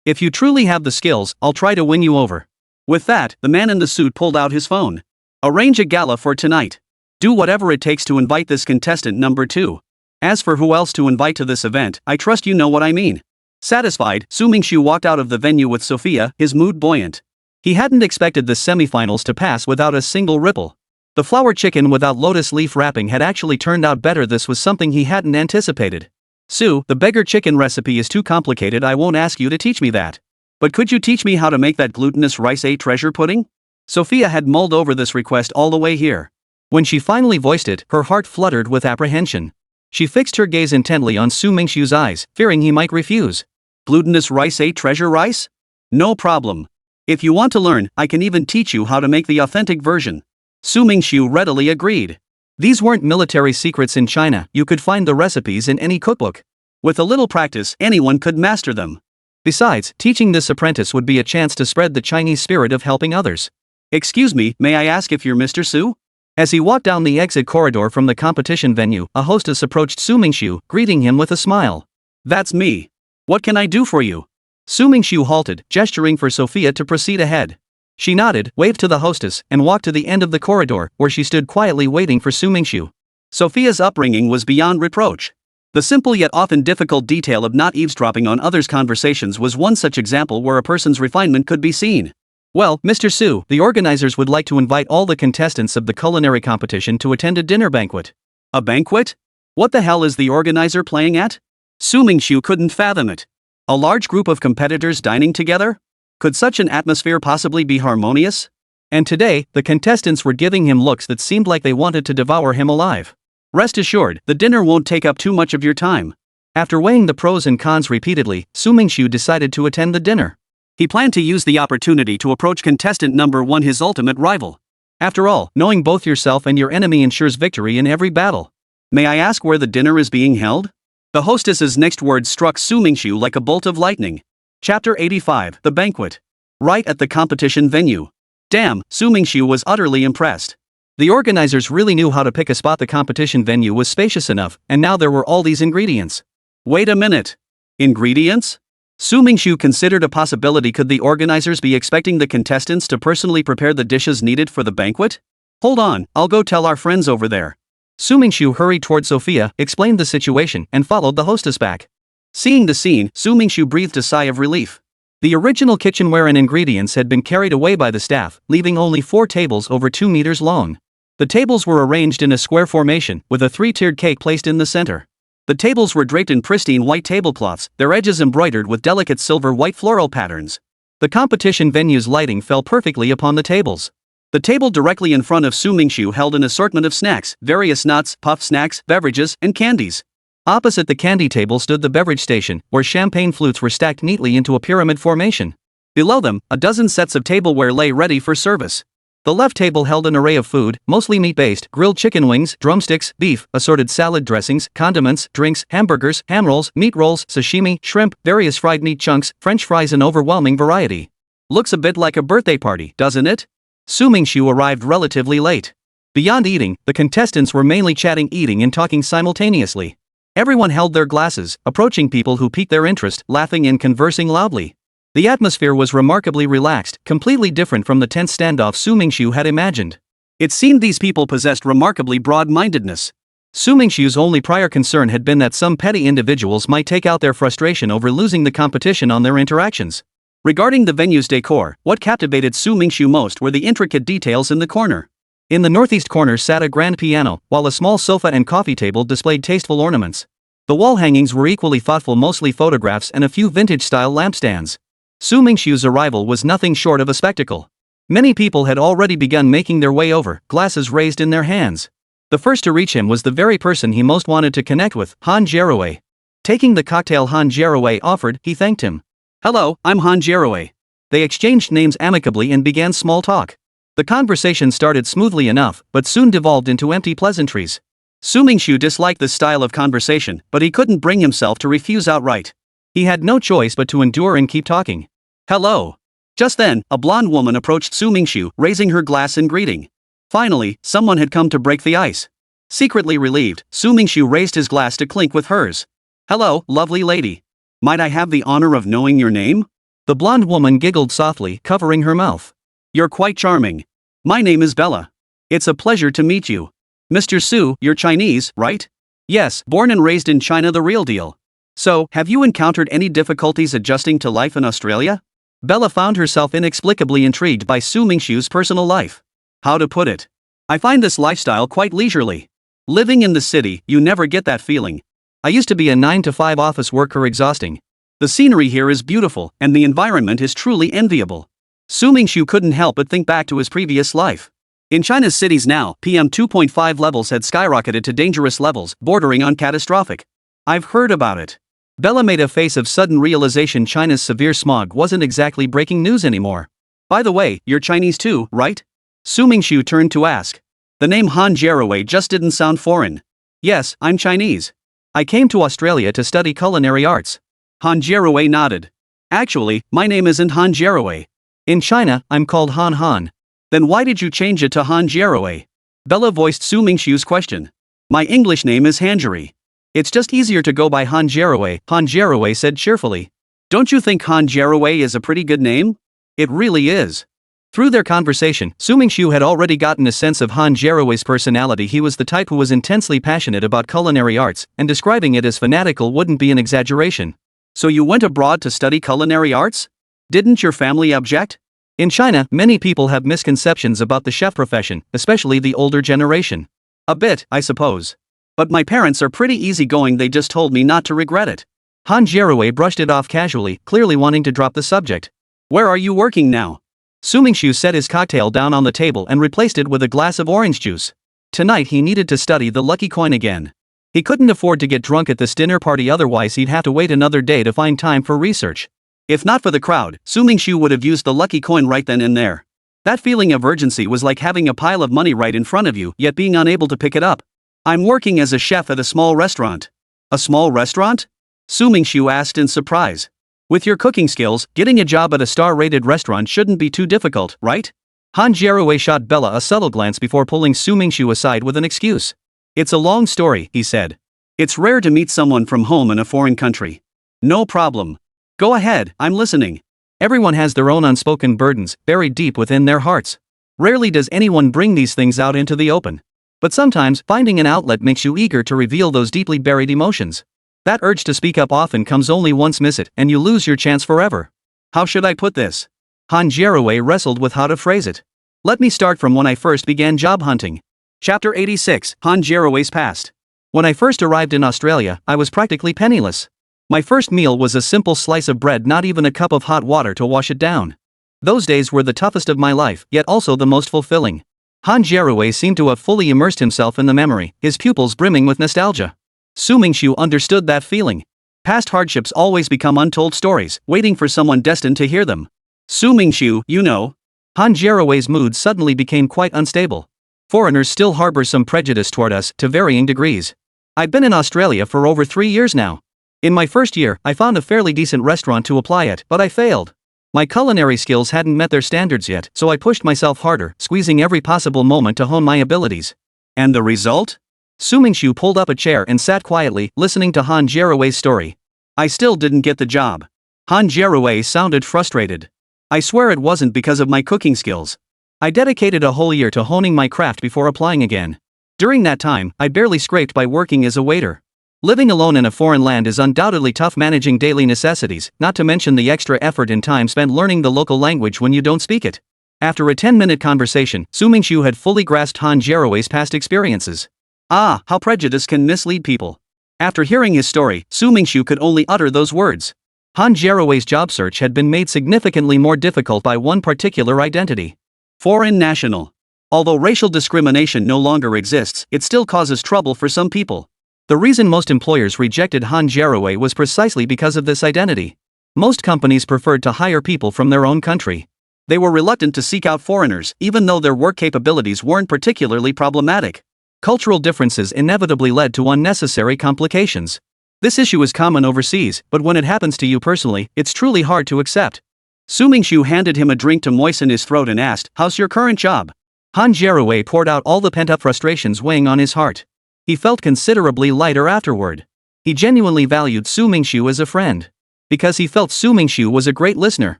If you truly have the skills, I'll try to win you over. With that, the man in the suit pulled out his phone. Arrange a gala for tonight. Do whatever it takes to invite this contestant number 2. As for who else to invite to this event, I trust you know what I mean. Satisfied, Su Mingxu walked out of the venue with Sophia, his mood buoyant. He hadn't expected the semifinals to pass without a single ripple. The flour chicken without lotus leaf wrapping had actually turned out better. This was something he hadn't anticipated. "Su, the beggar chicken recipe is too complicated. I won't ask you to teach me that. But could you teach me how to make that glutinous rice a treasure pudding?" Sophia had mulled over this request all the way here. When she finally voiced it, her heart fluttered with apprehension. She fixed her gaze intently on Su Mingxu's eyes, fearing he might refuse. "Glutinous rice a treasure rice? No problem. If you want to learn, I can even teach you how to make the authentic version." Su Mingxu readily agreed. These weren't military secrets in China, you could find the recipes in any cookbook. With a little practice, anyone could master them. Besides, teaching this apprentice would be a chance to spread the Chinese spirit of helping others. "Excuse me, may I ask if you're Mr. Su?" As he walked down the exit corridor from the competition venue, a hostess approached Su Mingxu, greeting him with a smile. "That's me. What can I do for you?" Su Mingxu halted, gesturing for Sophia to proceed ahead. She nodded, waved to the hostess, and walked to the end of the corridor, where she stood quietly waiting for Su Mingxu. Sophia's upbringing was beyond reproach. The simple yet often difficult detail of not eavesdropping on others' conversations was one such example where a person's refinement could be seen. "Well, Mr. Su, the organizers would like to invite all the contestants of the culinary competition to attend a dinner banquet." "A banquet? What the hell is the organizer playing at?" Su Mingxu couldn't fathom it. A large group of competitors dining together? Could such an atmosphere possibly be harmonious? And today, the contestants were giving him looks that seemed like they wanted to devour him alive. "Rest assured, the dinner won't take up too much of your time." After weighing the pros and cons repeatedly, Su Mingxu decided to attend the dinner. He planned to use the opportunity to approach contestant number 1, his ultimate rival. After all, knowing both yourself and your enemy ensures victory in every battle. "May I ask where the dinner is being held?" The hostess's next words struck Su Mingxu like a bolt of lightning. Chapter 85, The Banquet. Right at the competition venue. Damn, Su Mingxu was utterly impressed. The organizers really knew how to pick a spot. The competition venue was spacious enough, and now there were all these ingredients. Wait a minute. Ingredients? Su Mingxu considered a possibility. Could the organizers be expecting the contestants to personally prepare the dishes needed for the banquet? "Hold on, I'll go tell our friends over there." Su Mingxu hurried toward Sophia, explained the situation, and followed the hostess back. Seeing the scene, Su Mingxu breathed a sigh of relief. The original kitchenware and ingredients had been carried away by the staff, leaving only 4 tables over 2 meters long. The tables were arranged in a square formation, with a 3-tiered cake placed in the center. The tables were draped in pristine white tablecloths, their edges embroidered with delicate silver-white floral patterns. The competition venue's lighting fell perfectly upon the tables. The table directly in front of Su Mingxu held an assortment of snacks, various nuts, puff snacks, beverages, and candies. Opposite the candy table stood the beverage station, where champagne flutes were stacked neatly into a pyramid formation. Below them, a dozen sets of tableware lay ready for service. The left table held an array of food, mostly meat-based: grilled chicken wings, drumsticks, beef, assorted salad dressings, condiments, drinks, hamburgers, ham rolls, meat rolls, sashimi, shrimp, various fried meat chunks, French fries, and overwhelming variety. Looks a bit like a birthday party, doesn't it? Su Mingxu arrived relatively late. Beyond eating, the contestants were mainly chatting, eating, and talking simultaneously. Everyone held their glasses, approaching people who piqued their interest, laughing and conversing loudly. The atmosphere was remarkably relaxed, completely different from the tense standoff Su Mingxu had imagined. It seemed these people possessed remarkably broad-mindedness. Su Mingxu's only prior concern had been that some petty individuals might take out their frustration over losing the competition on their interactions. Regarding the venue's decor, what captivated Su Mingxu most were the intricate details in the corner. In the northeast corner sat a grand piano, while a small sofa and coffee table displayed tasteful ornaments. The wall hangings were equally thoughtful, mostly photographs and a few vintage-style lampstands. Su Mingxu's arrival was nothing short of a spectacle. Many people had already begun making their way over, glasses raised in their hands. The first to reach him was the very person he most wanted to connect with, Han Jiarui. Taking the cocktail Han Jiarui offered, he thanked him. "Hello, I'm Han Jiarui." They exchanged names amicably and began small talk. The conversation started smoothly enough, but soon devolved into empty pleasantries. Su Mingxu disliked this style of conversation, but he couldn't bring himself to refuse outright. He had no choice but to endure and keep talking. "Hello." Just then, a blonde woman approached Su Mingxu, raising her glass in greeting. Finally, someone had come to break the ice. Secretly relieved, Su Mingxu raised his glass to clink with hers. "Hello, lovely lady. Might I have the honor of knowing your name?" The blonde woman giggled softly, covering her mouth. "You're quite charming. My name is Bella. It's a pleasure to meet you. Mr. Su, you're Chinese, right?" "Yes, born and raised in China, the real deal." "So, have you encountered any difficulties adjusting to life in Australia?" Bella found herself inexplicably intrigued by Su Mingxu's personal life. "How to put it? I find this lifestyle quite leisurely. Living in the city, you never get that feeling. I used to be a 9-to-5 office worker, exhausting. The scenery here is beautiful, and the environment is truly enviable." Su Mingxu couldn't help but think back to his previous life. In China's cities now, PM 2.5 levels had skyrocketed to dangerous levels, bordering on catastrophic. "I've heard about it." Bella made a face of sudden realization. China's severe smog wasn't exactly breaking news anymore. "By the way, you're Chinese too, right?" Su Mingxu turned to ask. The name Han Jiarui just didn't sound foreign. "Yes, I'm Chinese. I came to Australia to study culinary arts." Han Jiarui nodded. "Actually, my name isn't Han Jiarui. In China, I'm called Han Han." "Then why did you change it to Han Jiarui?" Bella voiced Su Mingxu's question. My English name is Hanjiri. It's just easier to go by Han Hanjirawe, Hanjirawe said cheerfully. Don't you think Hanjirawe is a pretty good name? It really is. Through their conversation, Su Mingxu had already gotten a sense of Han Hanjirawe's personality. He was the type who was intensely passionate about culinary arts, and describing it as fanatical wouldn't be an exaggeration. So you went abroad to study culinary arts? Didn't your family object? In China, many people have misconceptions about the chef profession, especially the older generation. A bit, I suppose. But my parents are pretty easygoing, they just told me not to regret it. Han Hanjirawe brushed it off casually, clearly wanting to drop the subject. Where are you working now? Su Mingxu set his cocktail down on the table and replaced it with a glass of orange juice. Tonight he needed to study the lucky coin again. He couldn't afford to get drunk at this dinner party, otherwise he'd have to wait another day to find time for research. If not for the crowd, Su Mingxu would have used the lucky coin right then and there. That feeling of urgency was like having a pile of money right in front of you, yet being unable to pick it up. I'm working as a chef at a small restaurant. A small restaurant? Su Mingxu asked in surprise. With your cooking skills, getting a job at a star-rated restaurant shouldn't be too difficult, right? Han Hanjirawe shot Bella a subtle glance before pulling Su Mingxu aside with an excuse. It's a long story, he said. It's rare to meet someone from home in a foreign country. No problem. Go ahead, I'm listening. Everyone has their own unspoken burdens, buried deep within their hearts. Rarely does anyone bring these things out into the open. But sometimes, finding an outlet makes you eager to reveal those deeply buried emotions. That urge to speak up often comes only once, miss it, and you lose your chance forever. How should I put this? Han Hanjirawe wrestled with how to phrase it. Let me start from when I first began job hunting. Chapter 86, Han Hanjirawe's Past. When I first arrived in Australia, I was practically penniless. My first meal was a simple slice of bread, not even a cup of hot water to wash it down. Those days were the toughest of my life, yet also the most fulfilling. Han Hanjirawe seemed to have fully immersed himself in the memory, his pupils brimming with nostalgia. Su Mingxu understood that feeling. Past hardships always become untold stories, waiting for someone destined to hear them. Su Mingxu, you know. Han Hanjirawe's mood suddenly became quite unstable. Foreigners still harbor some prejudice toward us, to varying degrees. I've been in Australia for over 3 years now. In my first year, I found a fairly decent restaurant to apply at, but I failed. My culinary skills hadn't met their standards yet, so I pushed myself harder, squeezing every possible moment to hone my abilities. And the result? Su Mingxu pulled up a chair and sat quietly, listening to Han Hanjirawe's story. I still didn't get the job. Han Hanjirawe sounded frustrated. I swear it wasn't because of my cooking skills. I dedicated a whole year to honing my craft before applying again. During that time, I barely scraped by working as a waiter. Living alone in a foreign land is undoubtedly tough, managing daily necessities, not to mention the extra effort and time spent learning the local language when you don't speak it. After a 10-minute conversation, Su Mingxu had fully grasped Han Hanjirawe's past experiences. Ah, how prejudice can mislead people. After hearing his story, Su Mingxu could only utter those words. Han Hanjirawe's job search had been made significantly more difficult by one particular identity. Foreign national. Although racial discrimination no longer exists, it still causes trouble for some people. The reason most employers rejected Han Hanjirawe was precisely because of this identity. Most companies preferred to hire people from their own country. They were reluctant to seek out foreigners, even though their work capabilities weren't particularly problematic. Cultural differences inevitably led to unnecessary complications. This issue is common overseas, but when it happens to you personally, it's truly hard to accept. Su Mingxu handed him a drink to moisten his throat and asked, "How's your current job?" Han Hanjirawe poured out all the pent-up frustrations weighing on his heart. He felt considerably lighter afterward. He genuinely valued Su Mingxu as a friend. Because he felt Su Mingxu was a great listener.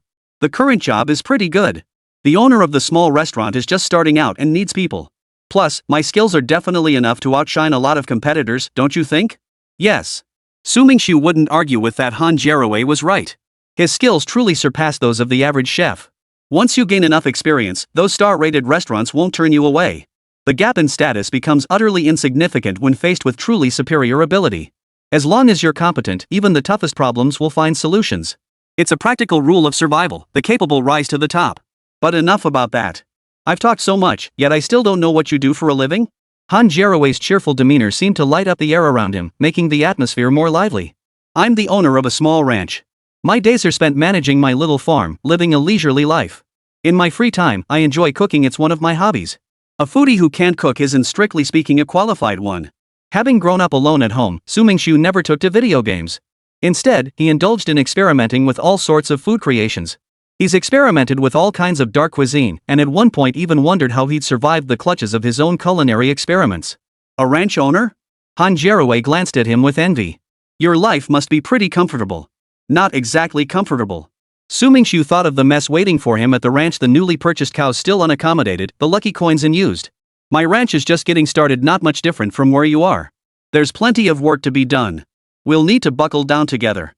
The current job is pretty good. The owner of the small restaurant is just starting out and needs people. Plus, my skills are definitely enough to outshine a lot of competitors, don't you think? Yes. Su Mingxu wouldn't argue with that. Han Hanjirawe was right. His skills truly surpass those of the average chef. Once you gain enough experience, those star-rated restaurants won't turn you away. The gap in status becomes utterly insignificant when faced with truly superior ability. As long as you're competent, even the toughest problems will find solutions. It's a practical rule of survival: the capable rise to the top. But enough about that. I've talked so much, yet I still don't know what you do for a living? Han Hanjirawe's cheerful demeanor seemed to light up the air around him, making the atmosphere more lively. I'm the owner of a small ranch. My days are spent managing my little farm, living a leisurely life. In my free time, I enjoy cooking. It's one of my hobbies. A foodie who can't cook isn't, strictly speaking, a qualified one. Having grown up alone at home, Su Mingxu never took to video games. Instead, he indulged in experimenting with all sorts of food creations. He's experimented with all kinds of dark cuisine, and at one point even wondered how he'd survived the clutches of his own culinary experiments. A ranch owner? Han Jaroway glanced at him with envy. Your life must be pretty comfortable. Not exactly comfortable. Su Mingxu thought of the mess waiting for him at the ranch, the newly purchased cows still unaccommodated, the lucky coins unused. My ranch is just getting started, not much different from where you are. There's plenty of work to be done. We'll need to buckle down together.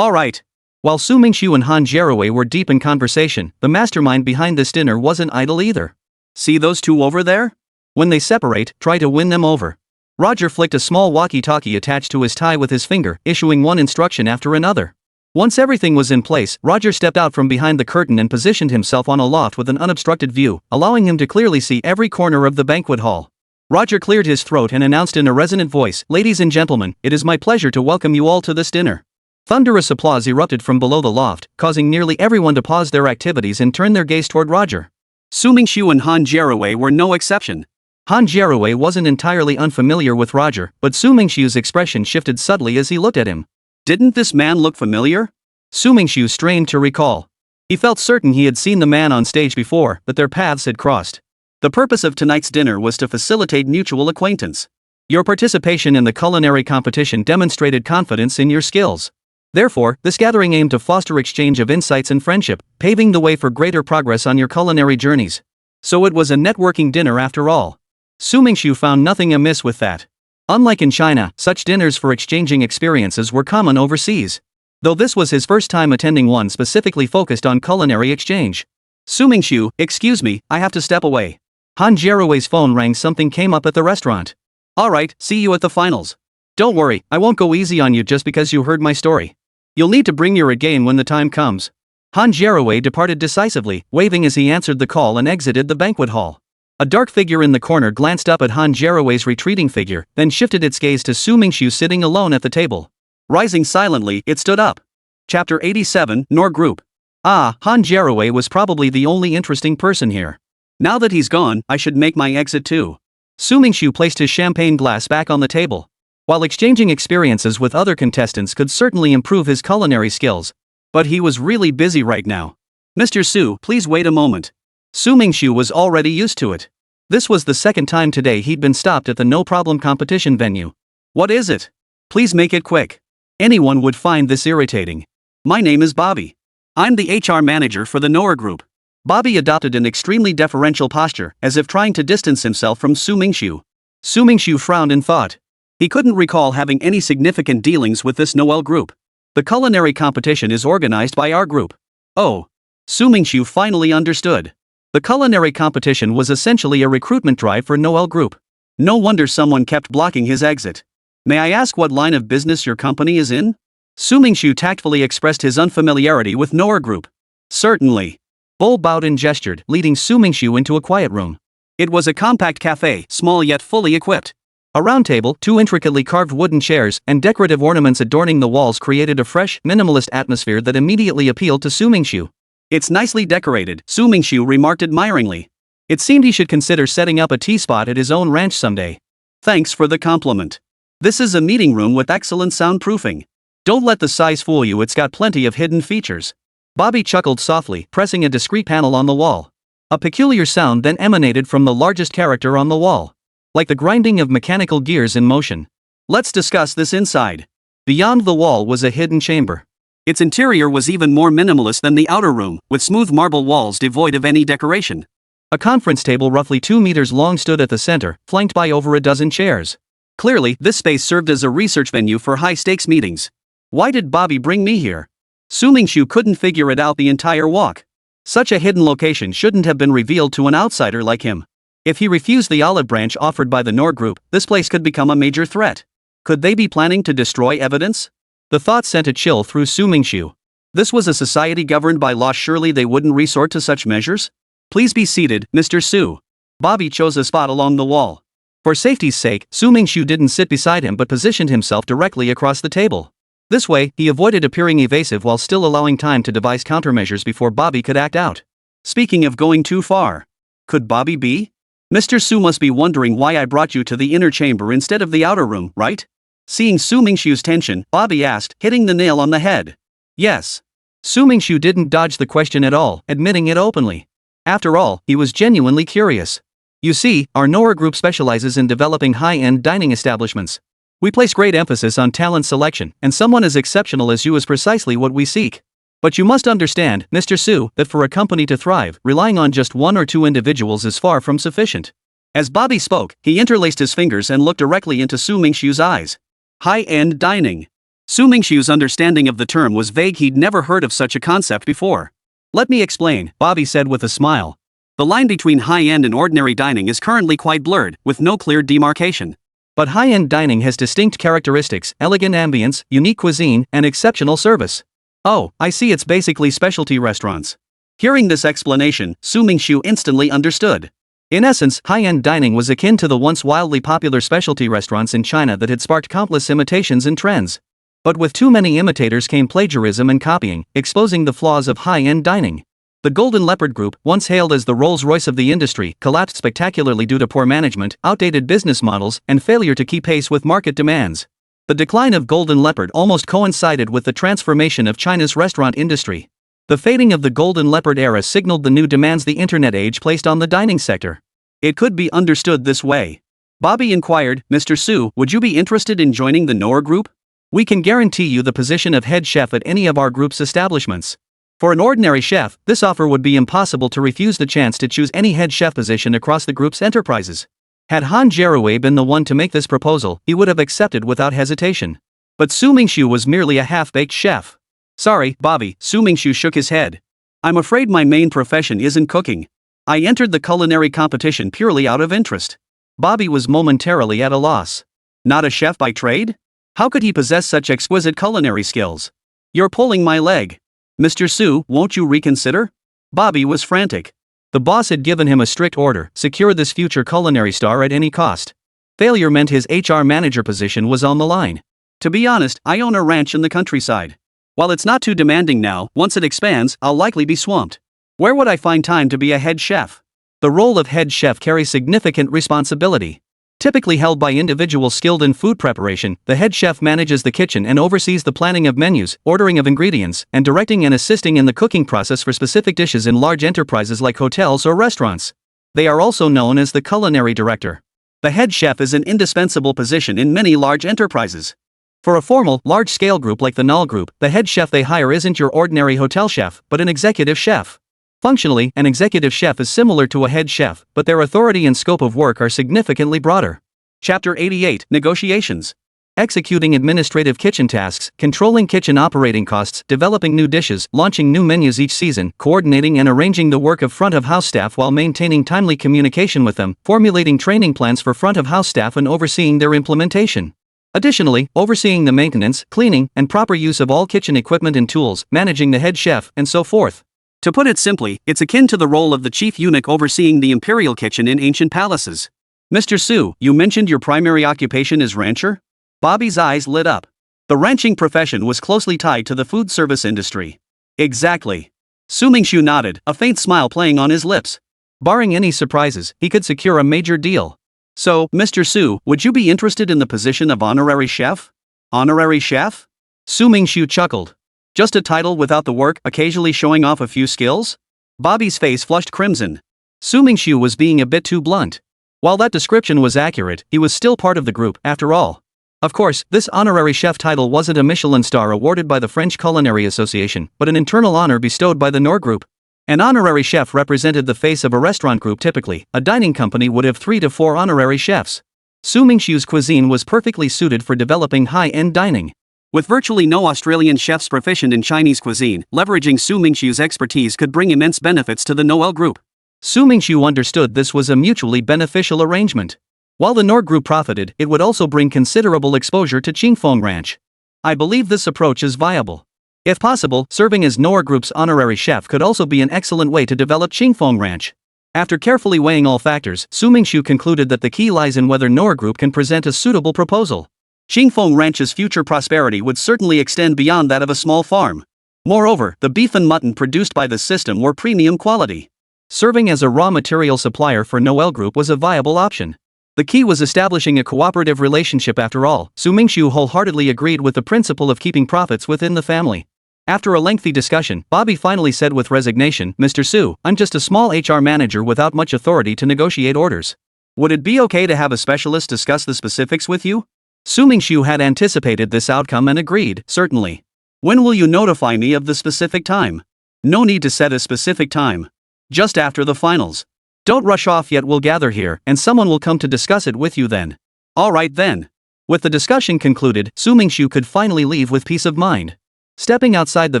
Alright. While Su Mingxu and Han Jaroway were deep in conversation, the mastermind behind this dinner wasn't idle either. See those two over there? When they separate, try to win them over. Roger flicked a small walkie-talkie attached to his tie with his finger, issuing one instruction after another. Once everything was in place, Roger stepped out from behind the curtain and positioned himself on a loft with an unobstructed view, allowing him to clearly see every corner of the banquet hall. Roger cleared his throat and announced in a resonant voice, "Ladies and gentlemen, it is my pleasure to welcome you all to this dinner." Thunderous applause erupted from below the loft, causing nearly everyone to pause their activities and turn their gaze toward Roger. Su Mingxu and Han Jaroway were no exception. Han Jaroway wasn't entirely unfamiliar with Roger, but Su Mingxu's expression shifted subtly as he looked at him. Didn't this man look familiar? Su Mingxu strained to recall. He felt certain he had seen the man on stage before, but their paths had crossed. The purpose of tonight's dinner was to facilitate mutual acquaintance. Your participation in the culinary competition demonstrated confidence in your skills. Therefore, this gathering aimed to foster exchange of insights and friendship, paving the way for greater progress on your culinary journeys. So it was a networking dinner after all. Su Mingxu found nothing amiss with that. Unlike in China, such dinners for exchanging experiences were common overseas. Though this was his first time attending one specifically focused on culinary exchange. Su Mingxu, excuse me, I have to step away. Han Jaroway's phone rang. Something came up at the restaurant. Alright, see you at the finals. Don't worry, I won't go easy on you just because you heard my story. You'll need to bring your A game when the time comes. Han Jaroway departed decisively, waving as he answered the call and exited the banquet hall. A dark figure in the corner glanced up at Han Jaroway's retreating figure, then shifted its gaze to Su Mingxu sitting alone at the table. Rising silently, it stood up. Chapter 87, Nor Group. Ah, Han Jaroway was probably the only interesting person here. Now that he's gone, I should make my exit too. Su Mingxu placed his champagne glass back on the table. While exchanging experiences with other contestants could certainly improve his culinary skills, but he was really busy right now. Mr. Su, please wait a moment. Su Mingxu was already used to it. This was the second time today he'd been stopped at the no-problem competition venue. What is it? Please make it quick. Anyone would find this irritating. My name is Bobby. I'm the HR manager for the Nor Group. Bobby adopted an extremely deferential posture, as if trying to distance himself from Su Mingxu. Su Mingxu frowned in thought. He couldn't recall having any significant dealings with this Noel group. The culinary competition is organized by our group. Oh. Su Mingxu finally understood. The culinary competition was essentially a recruitment drive for Noel Group. No wonder someone kept blocking his exit. May I ask what line of business your company is in? Su Mingxu tactfully expressed his unfamiliarity with Noel Group. Certainly. Bull bowed and gestured, leading Su Mingxu into a quiet room. It was a compact cafe, small yet fully equipped. A round table, two intricately carved wooden chairs, and decorative ornaments adorning the walls created a fresh, minimalist atmosphere that immediately appealed to Su Mingxu. It's nicely decorated, Su Mingxu remarked admiringly. It seemed he should consider setting up a tea spot at his own ranch someday. Thanks for the compliment. This is a meeting room with excellent soundproofing. Don't let the size fool you, it's got plenty of hidden features. Bobby chuckled softly, pressing a discrete panel on the wall. A peculiar sound then emanated from the largest character on the wall. Like the grinding of mechanical gears in motion. Let's discuss this inside. Beyond the wall was a hidden chamber. Its interior was even more minimalist than the outer room, with smooth marble walls devoid of any decoration. A conference table roughly 2 meters long stood at the center, flanked by over a dozen chairs. Clearly, this space served as a research venue for high-stakes meetings. Why did Bobby bring me here? Su Mingxu couldn't figure it out the entire walk. Such a hidden location shouldn't have been revealed to an outsider like him. If he refused the olive branch offered by the Nor Group, this place could become a major threat. Could they be planning to destroy evidence? The thought sent a chill through Su Mingxu. This was a society governed by law, surely they wouldn't resort to such measures? Please be seated, Mr. Su. Bobby chose a spot along the wall. For safety's sake, Su Mingxu didn't sit beside him but positioned himself directly across the table. This way, he avoided appearing evasive while still allowing time to devise countermeasures before Bobby could act out. Speaking of going too far. Could Bobby be? Mr. Su must be wondering why I brought you to the inner chamber instead of the outer room, right? Seeing Su Mingxu's tension, Bobby asked, hitting the nail on the head. Yes. Su Mingxu didn't dodge the question at all, admitting it openly. After all, he was genuinely curious. You see, our Nora group specializes in developing high-end dining establishments. We place great emphasis on talent selection, and someone as exceptional as you is precisely what we seek. But you must understand, Mr. Su, that for a company to thrive, relying on just one or two individuals is far from sufficient. As Bobby spoke, he interlaced his fingers and looked directly into Su Mingxu's eyes. High-end dining. Su Mingxu's understanding of the term was vague. He'd never heard of such a concept before. Let me explain, Bobby said with a smile. The line between high-end and ordinary dining is currently quite blurred, with no clear demarcation. But high-end dining has distinct characteristics, elegant ambience, unique cuisine, and exceptional service. Oh, I see, it's basically specialty restaurants. Hearing this explanation, Su Mingxu instantly understood. In essence, high-end dining was akin to the once wildly popular specialty restaurants in China that had sparked countless imitations and trends. But with too many imitators came plagiarism and copying, exposing the flaws of high-end dining. The Golden Leopard Group, once hailed as the Rolls-Royce of the industry, collapsed spectacularly due to poor management, outdated business models, and failure to keep pace with market demands. The decline of Golden Leopard almost coincided with the transformation of China's restaurant industry. The fading of the Golden Leopard era signaled the new demands the internet age placed on the dining sector. It could be understood this way. Bobby inquired, Mr. Su, would you be interested in joining the Nora Group? We can guarantee you the position of head chef at any of our group's establishments. For an ordinary chef, this offer would be impossible to refuse the chance to choose any head chef position across the group's enterprises. Had Han Jerue been the one to make this proposal, he would have accepted without hesitation. But Su Mingxu was merely a half-baked chef. Sorry, Bobby, Su Mingxu shook his head. I'm afraid my main profession isn't cooking. I entered the culinary competition purely out of interest. Bobby was momentarily at a loss. Not a chef by trade? How could he possess such exquisite culinary skills? You're pulling my leg. Mr. Su, won't you reconsider? Bobby was frantic. The boss had given him a strict order, secure this future culinary star at any cost. Failure meant his HR manager position was on the line. To be honest, I own a ranch in the countryside. While it's not too demanding now, once it expands, I'll likely be swamped. Where would I find time to be a head chef? The role of head chef carries significant responsibility. Typically held by individuals skilled in food preparation, the head chef manages the kitchen and oversees the planning of menus, ordering of ingredients, and directing and assisting in the cooking process for specific dishes in large enterprises like hotels or restaurants. They are also known as the culinary director. The head chef is an indispensable position in many large enterprises. For a formal, large-scale group like the Null Group, the head chef they hire isn't your ordinary hotel chef, but an executive chef. Functionally, an executive chef is similar to a head chef, but their authority and scope of work are significantly broader. Chapter 88, Negotiations. Executing administrative kitchen tasks, controlling kitchen operating costs, developing new dishes, launching new menus each season, coordinating and arranging the work of front-of-house staff while maintaining timely communication with them, formulating training plans for front-of-house staff and overseeing their implementation. Additionally, overseeing the maintenance, cleaning, and proper use of all kitchen equipment and tools, managing the head chef, and so forth. To put it simply, it's akin to the role of the chief eunuch overseeing the imperial kitchen in ancient palaces. Mr. Su, you mentioned your primary occupation is rancher? Bobby's eyes lit up. The ranching profession was closely tied to the food service industry. Exactly. Su Mingxu nodded, a faint smile playing on his lips. Barring any surprises, he could secure a major deal. So, Mr. Su, would you be interested in the position of honorary chef? Honorary chef? Su Mingxu chuckled. Just a title without the work, occasionally showing off a few skills? Bobby's face flushed crimson. Su Mingxu was being a bit too blunt. While that description was accurate, he was still part of the group, after all. Of course, this honorary chef title wasn't a Michelin star awarded by the French Culinary Association, but an internal honor bestowed by the Nor Group. An honorary chef represented the face of a restaurant group. Typically, a dining company would have 3 to 4 honorary chefs. Su Mingxu's cuisine was perfectly suited for developing high-end dining. With virtually no Australian chefs proficient in Chinese cuisine, leveraging Su Mingxu's expertise could bring immense benefits to the Noel Group. Su Mingxu understood this was a mutually beneficial arrangement. While the Nor Group profited, it would also bring considerable exposure to Qingfeng Ranch. I believe this approach is viable. If possible, serving as Nor Group's honorary chef could also be an excellent way to develop Qingfeng Ranch. After carefully weighing all factors, Su Mingxu concluded that the key lies in whether Nor Group can present a suitable proposal. Qingfeng Ranch's future prosperity would certainly extend beyond that of a small farm. Moreover, the beef and mutton produced by the system were premium quality. Serving as a raw material supplier for Noel Group was a viable option. The key was establishing a cooperative relationship. After all, Su Mingxu wholeheartedly agreed with the principle of keeping profits within the family. After a lengthy discussion, Bobby finally said with resignation, "Mr. Su, I'm just a small HR manager without much authority to negotiate orders. Would it be okay to have a specialist discuss the specifics with you?" Su Mingxu had anticipated this outcome and agreed, "Certainly. When will you notify me of the specific time?" "No need to set a specific time. Just after the finals. Don't rush off yet, we'll gather here, and someone will come to discuss it with you then." "Alright then." With the discussion concluded, Su Mingxu could finally leave with peace of mind. Stepping outside the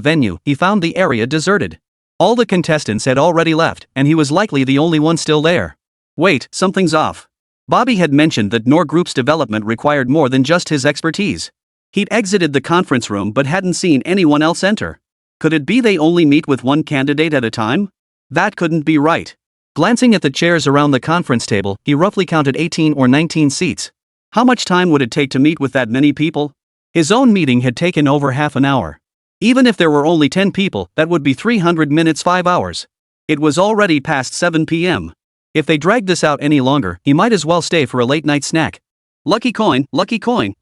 venue, he found the area deserted. All the contestants had already left, and he was likely the only one still there. Wait, something's off. Bobby had mentioned that NOR Group's development required more than just his expertise. He'd exited the conference room but hadn't seen anyone else enter. Could it be they only meet with one candidate at a time? That couldn't be right. Glancing at the chairs around the conference table, he roughly counted 18 or 19 seats. How much time would it take to meet with that many people? His own meeting had taken over half an hour. Even if there were only 10 people, that would be 300 minutes, 5 hours. It was already past 7 p.m. If they dragged this out any longer, he might as well stay for a late-night snack. Lucky coin,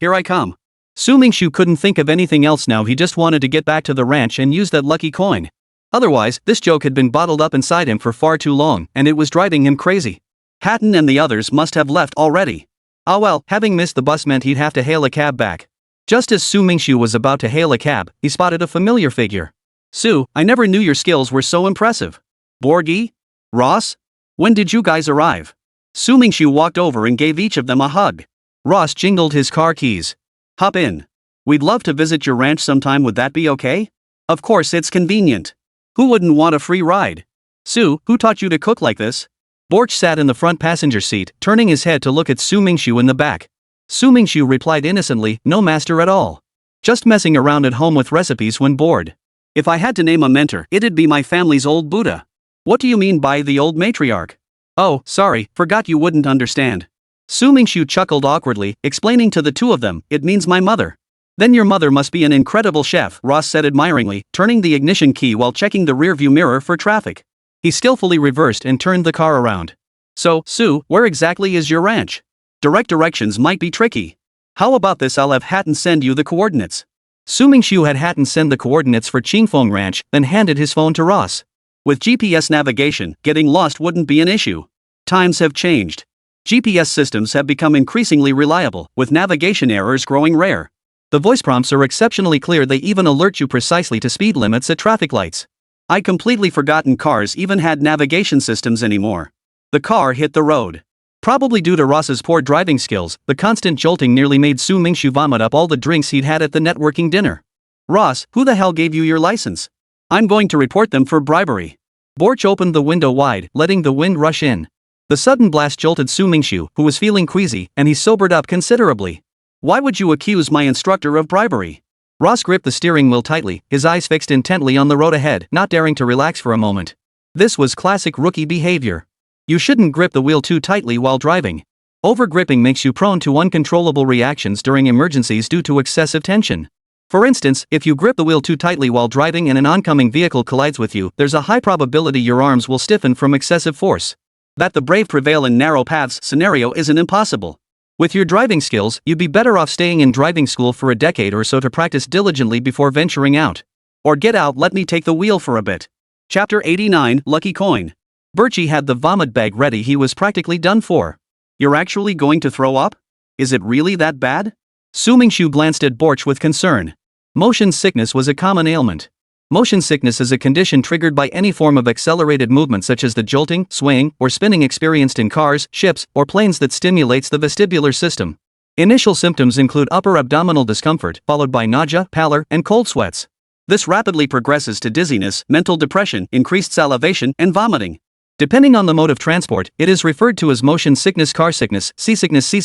here I come. Su Mingxu couldn't think of anything else now. He just wanted to get back to the ranch and use that lucky coin. Otherwise, this joke had been bottled up inside him for far too long, and it was driving him crazy. Hatton and the others must have left already. Ah well, having missed the bus meant he'd have to hail a cab back. Just as Su Mingxu was about to hail a cab, he spotted a familiar figure. "Su, I never knew your skills were so impressive." "Borgie? Ross? When did you guys arrive?" Su Mingxu walked over and gave each of them a hug. Ross jingled his car keys. "Hop in. We'd love to visit your ranch sometime, would that be okay?" "Of course, it's convenient. Who wouldn't want a free ride?" "Su, who taught you to cook like this?" Borch sat in the front passenger seat, turning his head to look at Su Mingxu in the back. Su Mingxu replied innocently, "No master at all. Just messing around at home with recipes when bored. If I had to name a mentor, it'd be my family's old Buddha." "What do you mean by the old matriarch?" "Oh, sorry, forgot you wouldn't understand." Su Mingxu chuckled awkwardly, explaining to the two of them, "It means my mother." "Then your mother must be an incredible chef," Ross said admiringly, turning the ignition key while checking the rearview mirror for traffic. He skillfully reversed and turned the car around. "So, Su, where exactly is your ranch? Direct directions might be tricky. How about this, I'll have Hatton send you the coordinates." Su Mingxu had Hatton send the coordinates for Qingfeng Ranch, then handed his phone to Ross. With GPS navigation, getting lost wouldn't be an issue. Times have changed. GPS systems have become increasingly reliable, with navigation errors growing rare. The voice prompts are exceptionally clear, they even alert you precisely to speed limits at traffic lights. "I completely forgotten cars even had navigation systems anymore." The car hit the road. Probably due to Ross's poor driving skills, the constant jolting nearly made Su Mingxu vomit up all the drinks he'd had at the networking dinner. "Ross, who the hell gave you your license? I'm going to report them for bribery." Borch opened the window wide, letting the wind rush in. The sudden blast jolted Su Mingxu, who was feeling queasy, and he sobered up considerably. "Why would you accuse my instructor of bribery?" Ross gripped the steering wheel tightly, his eyes fixed intently on the road ahead, not daring to relax for a moment. This was classic rookie behavior. You shouldn't grip the wheel too tightly while driving. Over-gripping makes you prone to uncontrollable reactions during emergencies due to excessive tension. For instance, if you grip the wheel too tightly while driving and an oncoming vehicle collides with you, there's a high probability your arms will stiffen from excessive force. That the brave prevail in narrow paths scenario isn't impossible. With your driving skills, you'd be better off staying in driving school for a decade or so to practice diligently before venturing out. Or get out, let me take the wheel for a bit. Chapter 89, Lucky Coin. Birchie had the vomit bag ready, he was practically done for. "You're actually going to throw up? Is it really that bad?" Su Mingxu glanced at Borch with concern. Motion sickness was a common ailment. Motion sickness is a condition triggered by any form of accelerated movement such as the jolting, swaying, or spinning experienced in cars, ships, or planes that stimulates the vestibular system. Initial symptoms include upper abdominal discomfort, followed by nausea, pallor, and cold sweats. This rapidly progresses to dizziness, mental depression, increased salivation, and vomiting. Depending on the mode of transport, it is referred to as motion sickness, car sickness, sea sickness,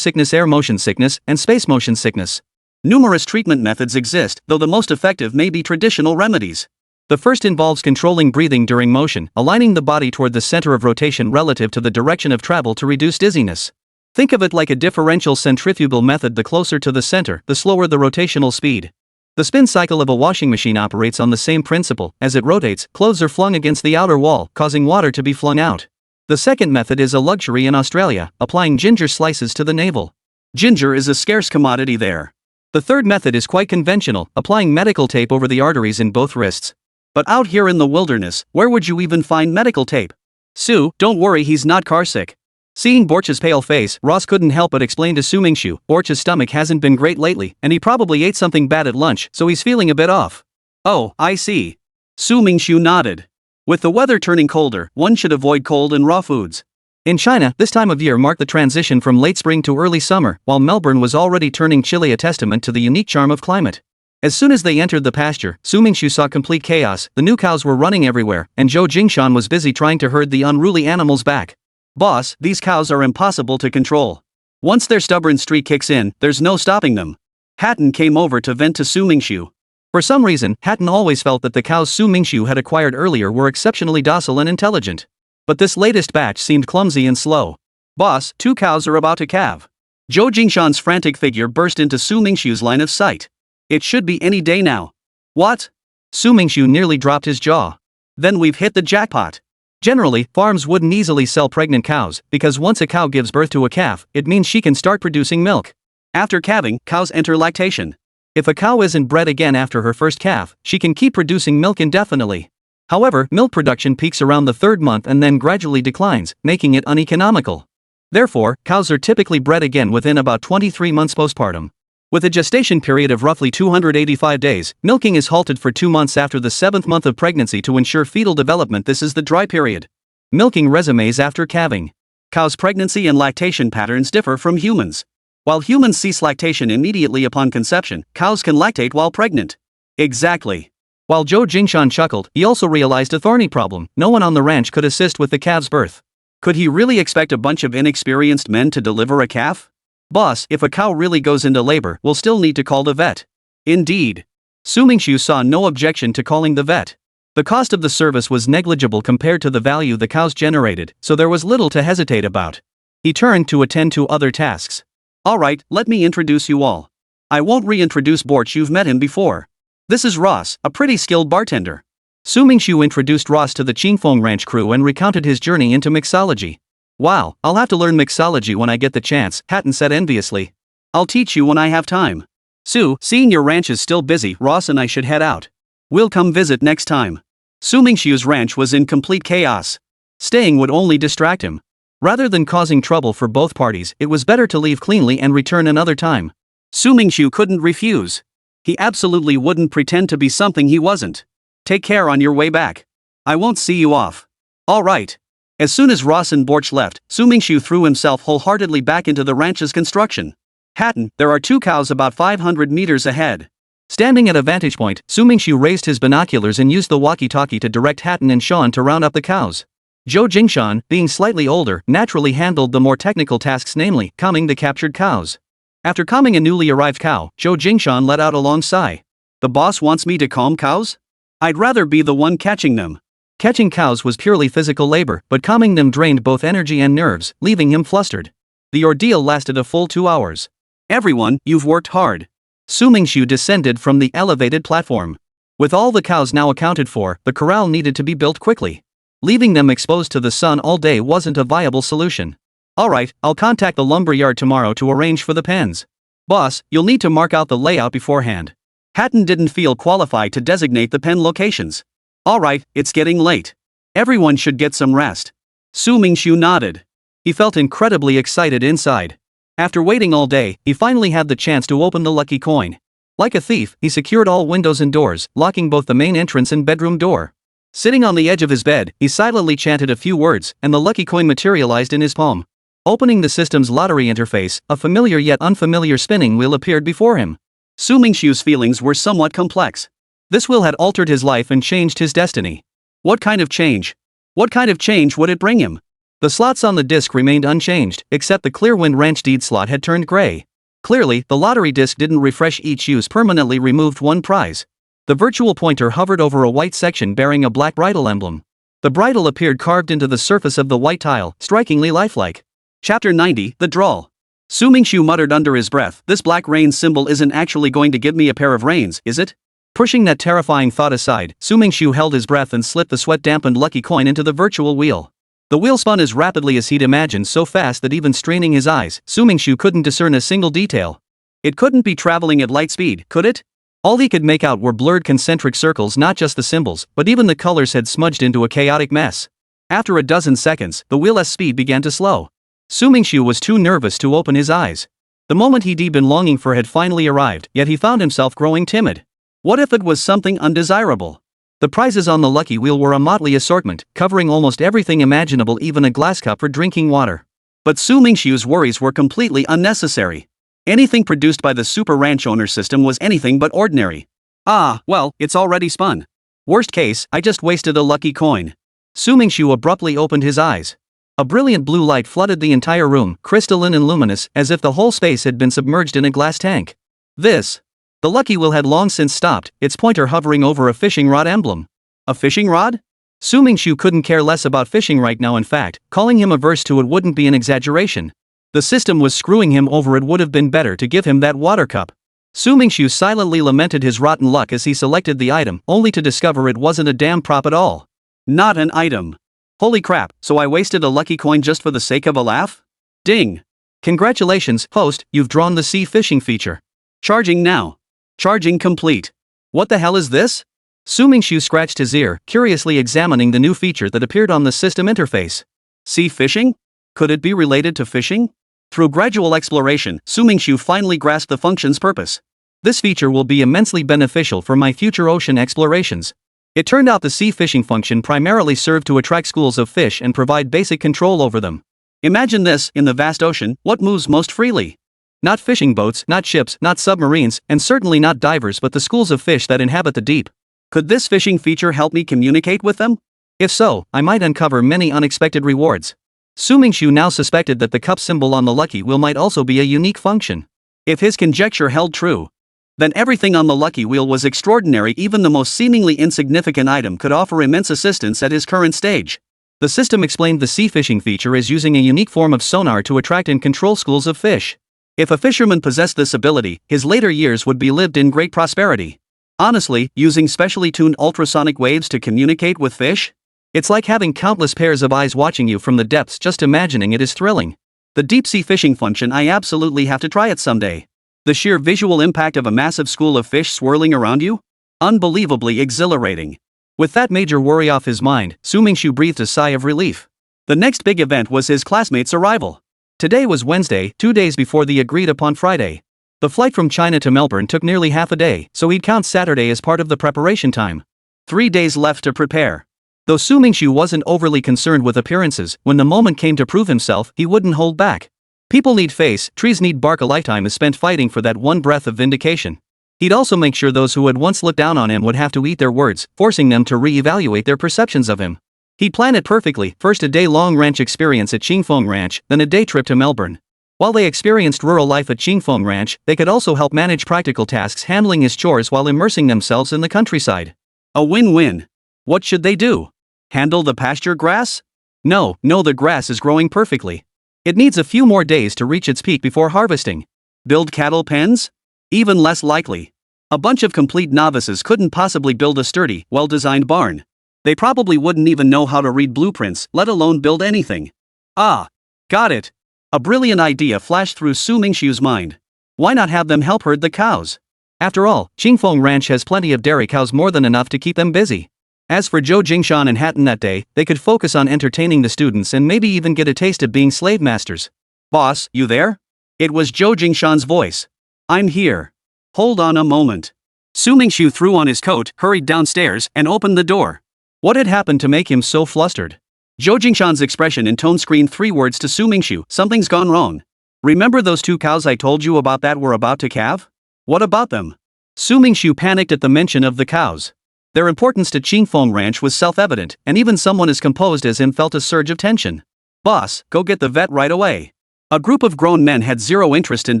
air motion sickness, and space motion sickness. Numerous treatment methods exist, though the most effective may be traditional remedies. The first involves controlling breathing during motion, aligning the body toward the center of rotation relative to the direction of travel to reduce dizziness. Think of it like a differential centrifugal method, the closer to the center, the slower the rotational speed. The spin cycle of a washing machine operates on the same principle. As it rotates, clothes are flung against the outer wall, causing water to be flung out. The second method is a luxury in Australia, applying ginger slices to the navel. Ginger is a scarce commodity there. The third method is quite conventional, applying medical tape over the arteries in both wrists. But out here in the wilderness, where would you even find medical tape? Sue, don't worry, he's not carsick. Seeing Borch's pale face, Ross couldn't help but explain to Su Mingxu, Borch's stomach hasn't been great lately, and he probably ate something bad at lunch, so he's feeling a bit off. Oh, I see. Su Mingxu nodded. With the weather turning colder, one should avoid cold and raw foods. In China, this time of year marked the transition from late spring to early summer, while Melbourne was already turning chilly, a testament to the unique charm of climate. As soon as they entered the pasture, Su Mingxu saw complete chaos. The new cows were running everywhere, and Zhou Jingshan was busy trying to herd the unruly animals back. Boss, these cows are impossible to control. Once their stubborn streak kicks in, there's no stopping them. Hatton came over to vent to Su Mingxu. For some reason, Hatton always felt that the cows Su Mingxu had acquired earlier were exceptionally docile and intelligent. But this latest batch seemed clumsy and slow. Boss, 2 cows are about to calve. Zhou Jingshan's frantic figure burst into Su Mingxu's line of sight. It should be any day now. What? Su Mingxu nearly dropped his jaw. Then we've hit the jackpot. Generally, farms wouldn't easily sell pregnant cows, because once a cow gives birth to a calf, it means she can start producing milk. After calving, cows enter lactation. If a cow isn't bred again after her first calf, she can keep producing milk indefinitely. However, milk production peaks around the 3rd month and then gradually declines, making it uneconomical. Therefore, cows are typically bred again within about 23 months postpartum. With a gestation period of roughly 285 days, milking is halted for 2 months after the 7th month of pregnancy to ensure fetal development. This is the dry period. Milking resumes after calving. Cows' pregnancy and lactation patterns differ from humans. While humans cease lactation immediately upon conception, cows can lactate while pregnant. Exactly. While Zhou Jingshan chuckled, he also realized a thorny problem: no one on the ranch could assist with the calf's birth. Could he really expect a bunch of inexperienced men to deliver a calf? Boss, if a cow really goes into labor, we'll still need to call the vet. Indeed. Su Mingxu saw no objection to calling the vet. The cost of the service was negligible compared to the value the cows generated, so there was little to hesitate about. He turned to attend to other tasks. Alright, let me introduce you all. I won't reintroduce Borch, you've met him before. This is Ross, a pretty skilled bartender. Su Mingxu introduced Ross to the Qingfeng Ranch crew and recounted his journey into mixology. Wow, I'll have to learn mixology when I get the chance, Hatton said enviously. I'll teach you when I have time. Sue, seeing your ranch is still busy, Ross and I should head out. We'll come visit next time. Su Mingxu's ranch was in complete chaos. Staying would only distract him. Rather than causing trouble for both parties, it was better to leave cleanly and return another time. Su Mingxu couldn't refuse. He absolutely wouldn't pretend to be something he wasn't. Take care on your way back. I won't see you off. All right. As soon as Ross and Borch left, Su Mingxu threw himself wholeheartedly back into the ranch's construction. Hatton, there are 2 cows about 500 meters ahead. Standing at a vantage point, Su Mingxu raised his binoculars and used the walkie-talkie to direct Hatton and Sean to round up the cows. Zhou Jingshan, being slightly older, naturally handled the more technical tasks, namely, calming the captured cows. After calming a newly arrived cow, Zhou Jingshan let out a long sigh. The boss wants me to calm cows? I'd rather be the one catching them. Catching cows was purely physical labor, but calming them drained both energy and nerves, leaving him flustered. The ordeal lasted a full 2 hours. Everyone, you've worked hard. Su Mingxu descended from the elevated platform. With all the cows now accounted for, the corral needed to be built quickly. Leaving them exposed to the sun all day wasn't a viable solution. Alright, I'll contact the lumber yard tomorrow to arrange for the pens. Boss, you'll need to mark out the layout beforehand. Hatton didn't feel qualified to designate the pen locations. Alright, it's getting late. Everyone should get some rest. Su Mingxu nodded. He felt incredibly excited inside. After waiting all day, he finally had the chance to open the lucky coin. Like a thief, he secured all windows and doors, locking both the main entrance and bedroom door. Sitting on the edge of his bed, he silently chanted a few words, and the lucky coin materialized in his palm. Opening the system's lottery interface, a familiar yet unfamiliar spinning wheel appeared before him. Su Mingxu's feelings were somewhat complex. This wheel had altered his life and changed his destiny. What kind of change? What kind of change would it bring him? The slots on the disc remained unchanged, except the Clearwind Ranch deed slot had turned gray. Clearly, the lottery disc didn't refresh each use, permanently removed one prize. The virtual pointer hovered over a white section bearing a black bridle emblem. The bridle appeared carved into the surface of the white tile, strikingly lifelike. Chapter 90, The Drawl. Su Mingxu muttered under his breath, this black rain symbol isn't actually going to give me a pair of reins, is it? Pushing that terrifying thought aside, Su Mingxu held his breath and slipped the sweat-dampened lucky coin into the virtual wheel. The wheel spun as rapidly as he'd imagined, so fast that even straining his eyes, Su Mingxu couldn't discern a single detail. It couldn't be traveling at light speed, could it? All he could make out were blurred concentric circles, not just the symbols, but even the colors had smudged into a chaotic mess. After a dozen seconds, the wheel's speed began to slow. Su Mingxu was too nervous to open his eyes. The moment he'd been longing for had finally arrived, yet he found himself growing timid. What if it was something undesirable? The prizes on the lucky wheel were a motley assortment, covering almost everything imaginable, even a glass cup for drinking water. But Su Mingxiu's worries were completely unnecessary. Anything produced by the super ranch owner system was anything but ordinary. Ah, well, it's already spun. Worst case, I just wasted a lucky coin. Su Mingxiu abruptly opened his eyes. A brilliant blue light flooded the entire room, crystalline and luminous, as if the whole space had been submerged in a glass tank. The lucky wheel had long since stopped, its pointer hovering over a fishing rod emblem. A fishing rod? Su Mingxiu couldn't care less about fishing right now. In fact, calling him averse to it wouldn't be an exaggeration. The system was screwing him over. It would have been better to give him that water cup. Su Mingxiu silently lamented his rotten luck as he selected the item, only to discover it wasn't a damn prop at all. Not an item. Holy crap, so I wasted a lucky coin just for the sake of a laugh? Ding! Congratulations, host, you've drawn the sea fishing feature. Charging now. Charging complete. What the hell is this? Su Mingxiu scratched his ear, curiously examining the new feature that appeared on the system interface. Sea fishing? Could it be related to fishing? Through gradual exploration, Su Mingxiu finally grasped the function's purpose. This feature will be immensely beneficial for my future ocean explorations. It turned out the sea fishing function primarily served to attract schools of fish and provide basic control over them. Imagine this: in the vast ocean, what moves most freely? Not fishing boats, not ships, not submarines, and certainly not divers, but the schools of fish that inhabit the deep. Could this fishing feature help me communicate with them? If so, I might uncover many unexpected rewards. Su Mingxiu now suspected that the cup symbol on the lucky wheel might also be a unique function. If his conjecture held true, then everything on the lucky wheel was extraordinary. Even the most seemingly insignificant item could offer immense assistance at his current stage. The system explained the sea fishing feature as using a unique form of sonar to attract and control schools of fish. If a fisherman possessed this ability, his later years would be lived in great prosperity. Honestly, using specially tuned ultrasonic waves to communicate with fish? It's like having countless pairs of eyes watching you from the depths. Just imagining it is thrilling. The deep sea fishing function, I absolutely have to try it someday. The sheer visual impact of a massive school of fish swirling around you? Unbelievably exhilarating. With that major worry off his mind, Su Mingxiu breathed a sigh of relief. The next big event was his classmates' arrival. Today was Wednesday, 2 days before the agreed-upon Friday. The flight from China to Melbourne took nearly half a day, so he'd count Saturday as part of the preparation time. 3 days left to prepare. Though Su Mingxiu wasn't overly concerned with appearances, when the moment came to prove himself, he wouldn't hold back. People need face, trees need bark. A lifetime is spent fighting for that one breath of vindication. He'd also make sure those who had once looked down on him would have to eat their words, forcing them to re-evaluate their perceptions of him. He'd planned it perfectly: first a day-long ranch experience at Qingfeng Ranch, then a day trip to Melbourne. While they experienced rural life at Qingfeng Ranch, they could also help manage practical tasks, handling his chores while immersing themselves in the countryside. A win-win. What should they do? Handle the pasture grass? No, the grass is growing perfectly. It needs a few more days to reach its peak before harvesting. Build cattle pens? Even less likely. A bunch of complete novices couldn't possibly build a sturdy, well-designed barn. They probably wouldn't even know how to read blueprints, let alone build anything. Ah, got it. A brilliant idea flashed through Su Mingxiu's mind. Why not have them help herd the cows? After all, Qingfeng Ranch has plenty of dairy cows, more than enough to keep them busy. As for Zhou Jingshan and Hatton that day, they could focus on entertaining the students and maybe even get a taste of being slave masters. Boss, you there? It was Zhou Jingshan's voice. I'm here. Hold on a moment. Su Mingxiu threw on his coat, hurried downstairs, and opened the door. What had happened to make him so flustered? Zhou Jingshan's expression and tone screamed 3 words to Su Mingxiu: something's gone wrong. Remember those 2 cows I told you about that were about to calve? What about them? Su Mingxiu panicked at the mention of the cows. Their importance to Qingfeng Ranch was self-evident, and even someone as composed as him felt a surge of tension. Boss, go get the vet right away. A group of grown men had zero interest in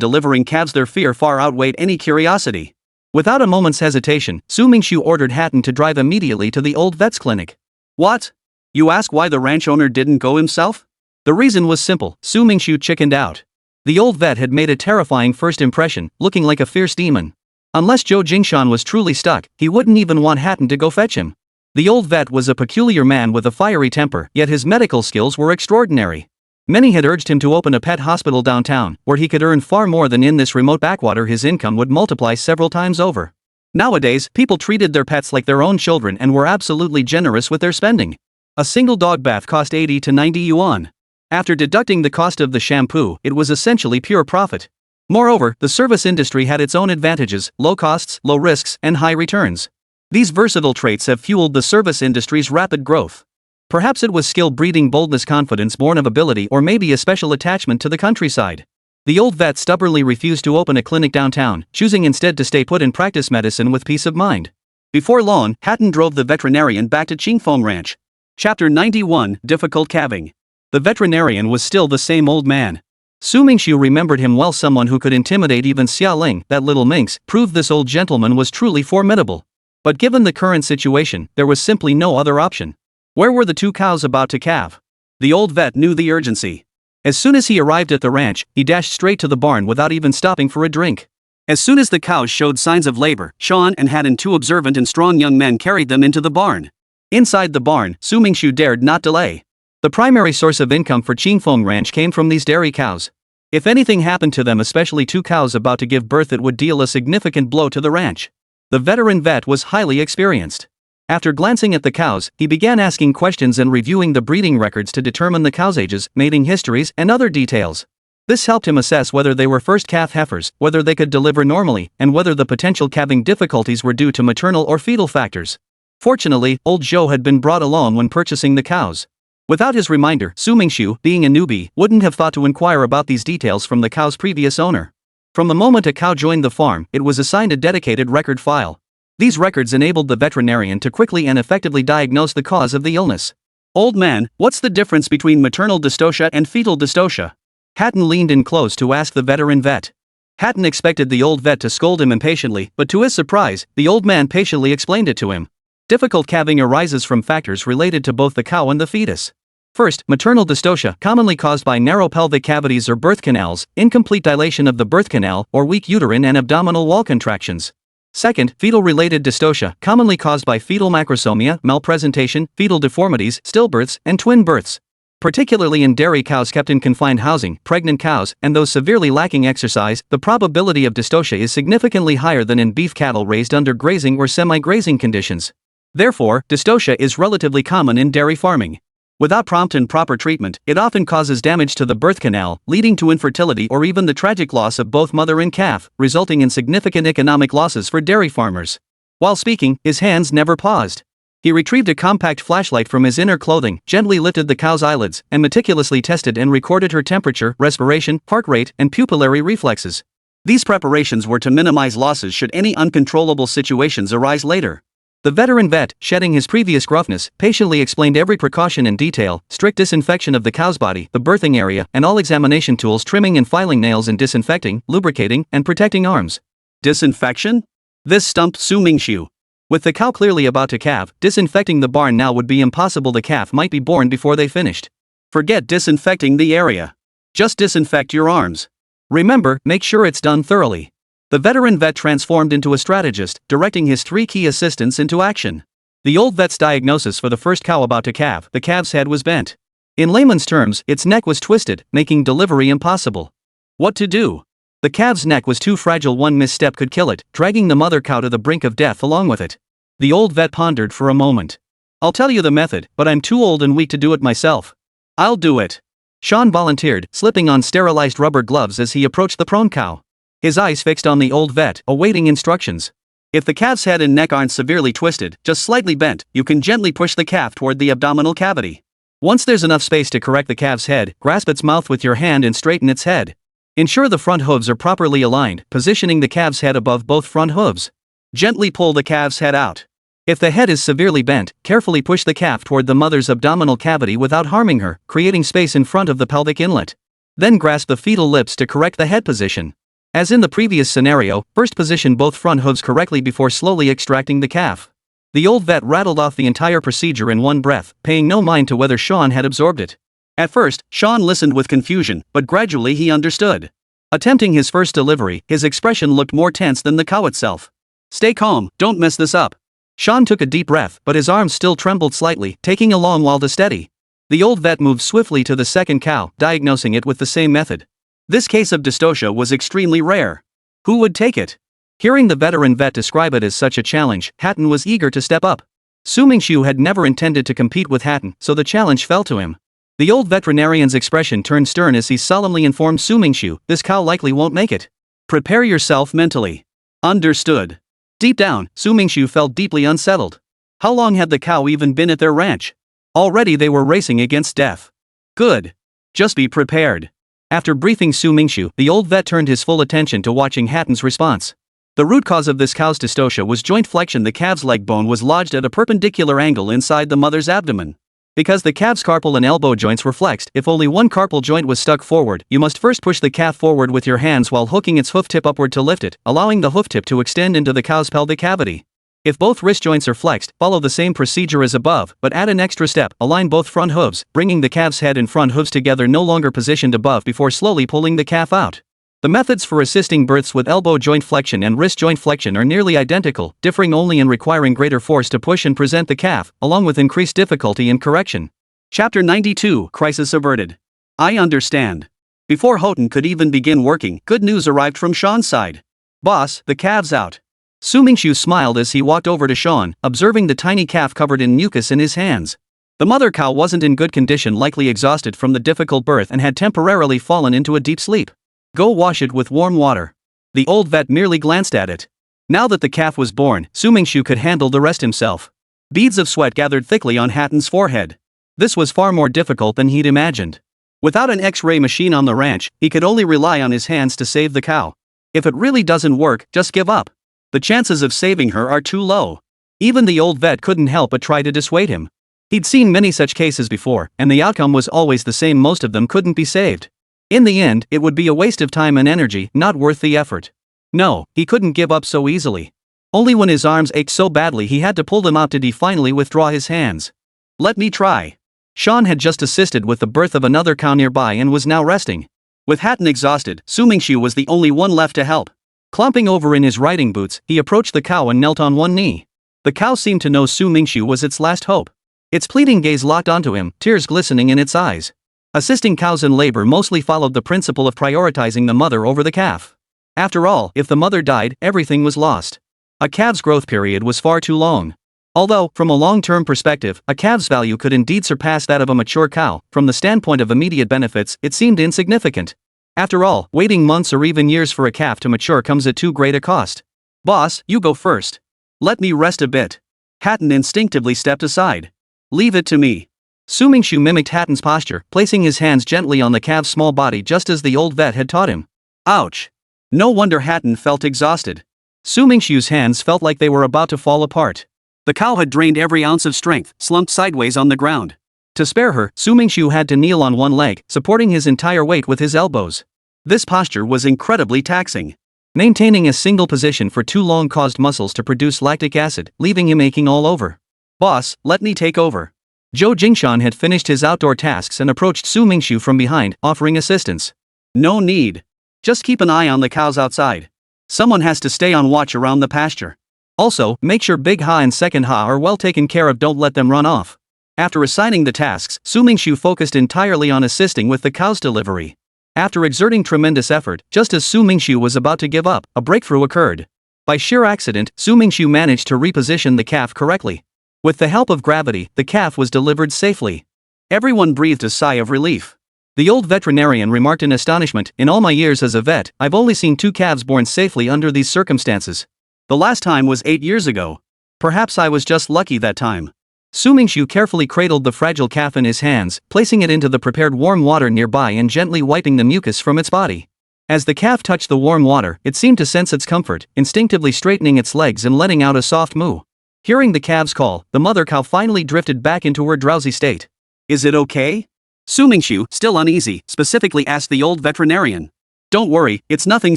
delivering calves. Their fear far outweighed any curiosity. Without a moment's hesitation, Su Mingxiu ordered Hatton to drive immediately to the old vet's clinic. What? You ask why the ranch owner didn't go himself? The reason was simple: Su Mingxiu chickened out. The old vet had made a terrifying first impression, looking like a fierce demon. Unless Zhou Jingshan was truly stuck, he wouldn't even want Hatton to go fetch him. The old vet was a peculiar man with a fiery temper, yet his medical skills were extraordinary. Many had urged him to open a pet hospital downtown, where he could earn far more than in this remote backwater. His income would multiply several times over. Nowadays, people treated their pets like their own children and were absolutely generous with their spending. A single dog bath cost 80 to 90 yuan. After deducting the cost of the shampoo, it was essentially pure profit. Moreover, the service industry had its own advantages: low costs, low risks, and high returns. These versatile traits have fueled the service industry's rapid growth. Perhaps it was skill breeding boldness, confidence born of ability, or maybe a special attachment to the countryside. The old vet stubbornly refused to open a clinic downtown, choosing instead to stay put and practice medicine with peace of mind. Before long, Hatton drove the veterinarian back to Qingfeng Ranch. Chapter 91: Difficult Calving. The veterinarian was still the same old man. Mingxu remembered him well. Someone who could intimidate even Xiaoling, that little minx, proved this old gentleman was truly formidable. But given the current situation, there was simply no other option. Where were the two cows about to calve? The old vet knew the urgency. As soon as he arrived at the ranch, he dashed straight to the barn without even stopping for a drink. As soon as the cows showed signs of labor, Sean and Hatton, two observant and strong young men, carried them into the barn. Inside the barn, Mingxu dared not delay. The primary source of income for Qingfeng Ranch came from these dairy cows. If anything happened to them, especially two cows about to give birth, it would deal a significant blow to the ranch. The veteran vet was highly experienced. After glancing at the cows, he began asking questions and reviewing the breeding records to determine the cows' ages, mating histories, and other details. This helped him assess whether they were first calf heifers, whether they could deliver normally, and whether the potential calving difficulties were due to maternal or fetal factors. Fortunately, old Zhou had been brought along when purchasing the cows. Without his reminder, Mingxu, being a newbie, wouldn't have thought to inquire about these details from the cow's previous owner. From the moment a cow joined the farm, it was assigned a dedicated record file. These records enabled the veterinarian to quickly and effectively diagnose the cause of the illness. "Old man, what's the difference between maternal dystocia and fetal dystocia?" Hatton leaned in close to ask the veteran vet. Hatton expected the old vet to scold him impatiently, but to his surprise, the old man patiently explained it to him. Difficult calving arises from factors related to both the cow and the fetus. First, maternal dystocia, commonly caused by narrow pelvic cavities or birth canals, incomplete dilation of the birth canal, or weak uterine and abdominal wall contractions. Second, fetal-related dystocia, commonly caused by fetal macrosomia, malpresentation, fetal deformities, stillbirths, and twin births. Particularly in dairy cows kept in confined housing, pregnant cows, and those severely lacking exercise, the probability of dystocia is significantly higher than in beef cattle raised under grazing or semi-grazing conditions. Therefore, dystocia is relatively common in dairy farming. Without prompt and proper treatment, it often causes damage to the birth canal, leading to infertility or even the tragic loss of both mother and calf, resulting in significant economic losses for dairy farmers. While speaking, his hands never paused. He retrieved a compact flashlight from his inner clothing, gently lifted the cow's eyelids, and meticulously tested and recorded her temperature, respiration, heart rate, and pupillary reflexes. These preparations were to minimize losses should any uncontrollable situations arise later. The veteran vet, shedding his previous gruffness, patiently explained every precaution in detail: strict disinfection of the cow's body, the birthing area, and all examination tools, trimming and filing nails, and disinfecting, lubricating, and protecting arms. Disinfection? This stumped Mingxu. With the cow clearly about to calve, disinfecting the barn now would be impossible. The calf might be born before they finished. Forget disinfecting the area. Just disinfect your arms. Remember, make sure it's done thoroughly. The veteran vet transformed into a strategist, directing his three key assistants into action. The old vet's diagnosis for the first cow about to calve: the calf's head was bent. In layman's terms, its neck was twisted, making delivery impossible. What to do? The calf's neck was too fragile. One misstep could kill it, dragging the mother cow to the brink of death along with it. The old vet pondered for a moment. "I'll tell you the method, but I'm too old and weak to do it myself." "I'll do it," Sean volunteered, slipping on sterilized rubber gloves as he approached the prone cow. His eyes fixed on the old vet, awaiting instructions. If the calf's head and neck aren't severely twisted, just slightly bent, you can gently push the calf toward the abdominal cavity. Once there's enough space to correct the calf's head, grasp its mouth with your hand and straighten its head. Ensure the front hooves are properly aligned, positioning the calf's head above both front hooves. Gently pull the calf's head out. If the head is severely bent, carefully push the calf toward the mother's abdominal cavity without harming her, creating space in front of the pelvic inlet. Then grasp the fetal lips to correct the head position. As in the previous scenario, first position both front hooves correctly before slowly extracting the calf. The old vet rattled off the entire procedure in one breath, paying no mind to whether Sean had absorbed it. At first, Sean listened with confusion, but gradually he understood. Attempting his first delivery, his expression looked more tense than the cow itself. "Stay calm, don't mess this up." Sean took a deep breath, but his arms still trembled slightly, taking a long while to steady. The old vet moved swiftly to the second cow, diagnosing it with the same method. This case of dystocia was extremely rare. Who would take it? Hearing the veteran vet describe it as such a challenge, Hatton was eager to step up. Su Mingxu had never intended to compete with Hatton, so the challenge fell to him. The old veterinarian's expression turned stern as he solemnly informed Su Mingxu, "This cow likely won't make it. Prepare yourself mentally." Understood. Deep down, Su Mingxu felt deeply unsettled. How long had the cow even been at their ranch? Already they were racing against death. Good. Just be prepared. After briefing Su Mingxu, the old vet turned his full attention to watching Hatton's response. The root cause of this cow's dystocia was joint flexion. The calf's leg bone was lodged at a perpendicular angle inside the mother's abdomen. Because the calf's carpal and elbow joints were flexed, if only one carpal joint was stuck forward, you must first push the calf forward with your hands while hooking its hoof tip upward to lift it, allowing the hoof tip to extend into the cow's pelvic cavity. If both wrist joints are flexed, follow the same procedure as above, but add an extra step, align both front hooves, bringing the calf's head and front hooves together no longer positioned above before slowly pulling the calf out. The methods for assisting births with elbow joint flexion and wrist joint flexion are nearly identical, differing only in requiring greater force to push and present the calf, along with increased difficulty in correction. Chapter 92, Crisis Averted. I understand. Before Houghton could even begin working, good news arrived from Sean's side. "Boss, the calf's out." Su Mingxu smiled as he walked over to Sean, observing the tiny calf covered in mucus in his hands. The mother cow wasn't in good condition, likely exhausted from the difficult birth and had temporarily fallen into a deep sleep. "Go wash it with warm water." The old vet merely glanced at it. Now that the calf was born, Su Mingxu could handle the rest himself. Beads of sweat gathered thickly on Hatton's forehead. This was far more difficult than he'd imagined. Without an X-ray machine on the ranch, he could only rely on his hands to save the cow. If it really doesn't work, just give up. The chances of saving her are too low. Even the old vet couldn't help but try to dissuade him. He'd seen many such cases before, and the outcome was always the same: most of them couldn't be saved. In the end, it would be a waste of time and energy, not worth the effort. No, he couldn't give up so easily. Only when his arms ached so badly he had to pull them out did he finally withdraw his hands. "Let me try." Sean had just assisted with the birth of another cow nearby and was now resting. With Hatton exhausted, Su Mingxu was the only one left to help. Clumping over in his riding boots, he approached the cow and knelt on one knee. The cow seemed to know Su Mingxu was its last hope. Its pleading gaze locked onto him, tears glistening in its eyes. Assisting cows in labor mostly followed the principle of prioritizing the mother over the calf. After all, if the mother died, everything was lost. A calf's growth period was far too long. Although, from a long-term perspective, a calf's value could indeed surpass that of a mature cow, from the standpoint of immediate benefits, it seemed insignificant. After all, waiting months or even years for a calf to mature comes at too great a cost. "Boss, you go first. Let me rest a bit." Hatton instinctively stepped aside. "Leave it to me." Su Mingxu mimicked Hatton's posture, placing his hands gently on the calf's small body just as the old vet had taught him. Ouch! No wonder Hatton felt exhausted. Su Mingxu's hands felt like they were about to fall apart. The cow had drained every ounce of strength, slumped sideways on the ground. To spare her, Su Mingxu had to kneel on one leg, supporting his entire weight with his elbows. This posture was incredibly taxing. Maintaining a single position for too long caused muscles to produce lactic acid, leaving him aching all over. "Boss, let me take over." Zhou Jingshan had finished his outdoor tasks and approached Su Mingxu from behind, offering assistance. "No need. Just keep an eye on the cows outside. Someone has to stay on watch around the pasture. Also, make sure Big Ha and Second Ha are well taken care of, don't let them run off." After assigning the tasks, Su Mingxu focused entirely on assisting with the cow's delivery. After exerting tremendous effort, just as Su Mingxu was about to give up, a breakthrough occurred. By sheer accident, Su Mingxu managed to reposition the calf correctly. With the help of gravity, the calf was delivered safely. Everyone breathed a sigh of relief. The old veterinarian remarked in astonishment, "In all my years as a vet, I've only seen 2 calves born safely under these circumstances. The last time was 8 years ago. Perhaps I was just lucky that time." Su Mingxu carefully cradled the fragile calf in his hands, placing it into the prepared warm water nearby and gently wiping the mucus from its body. As the calf touched the warm water, it seemed to sense its comfort, instinctively straightening its legs and letting out a soft moo. Hearing the calf's call, the mother cow finally drifted back into her drowsy state. "Is it okay?" Su Mingxu, still uneasy, specifically asked the old veterinarian. "Don't worry, it's nothing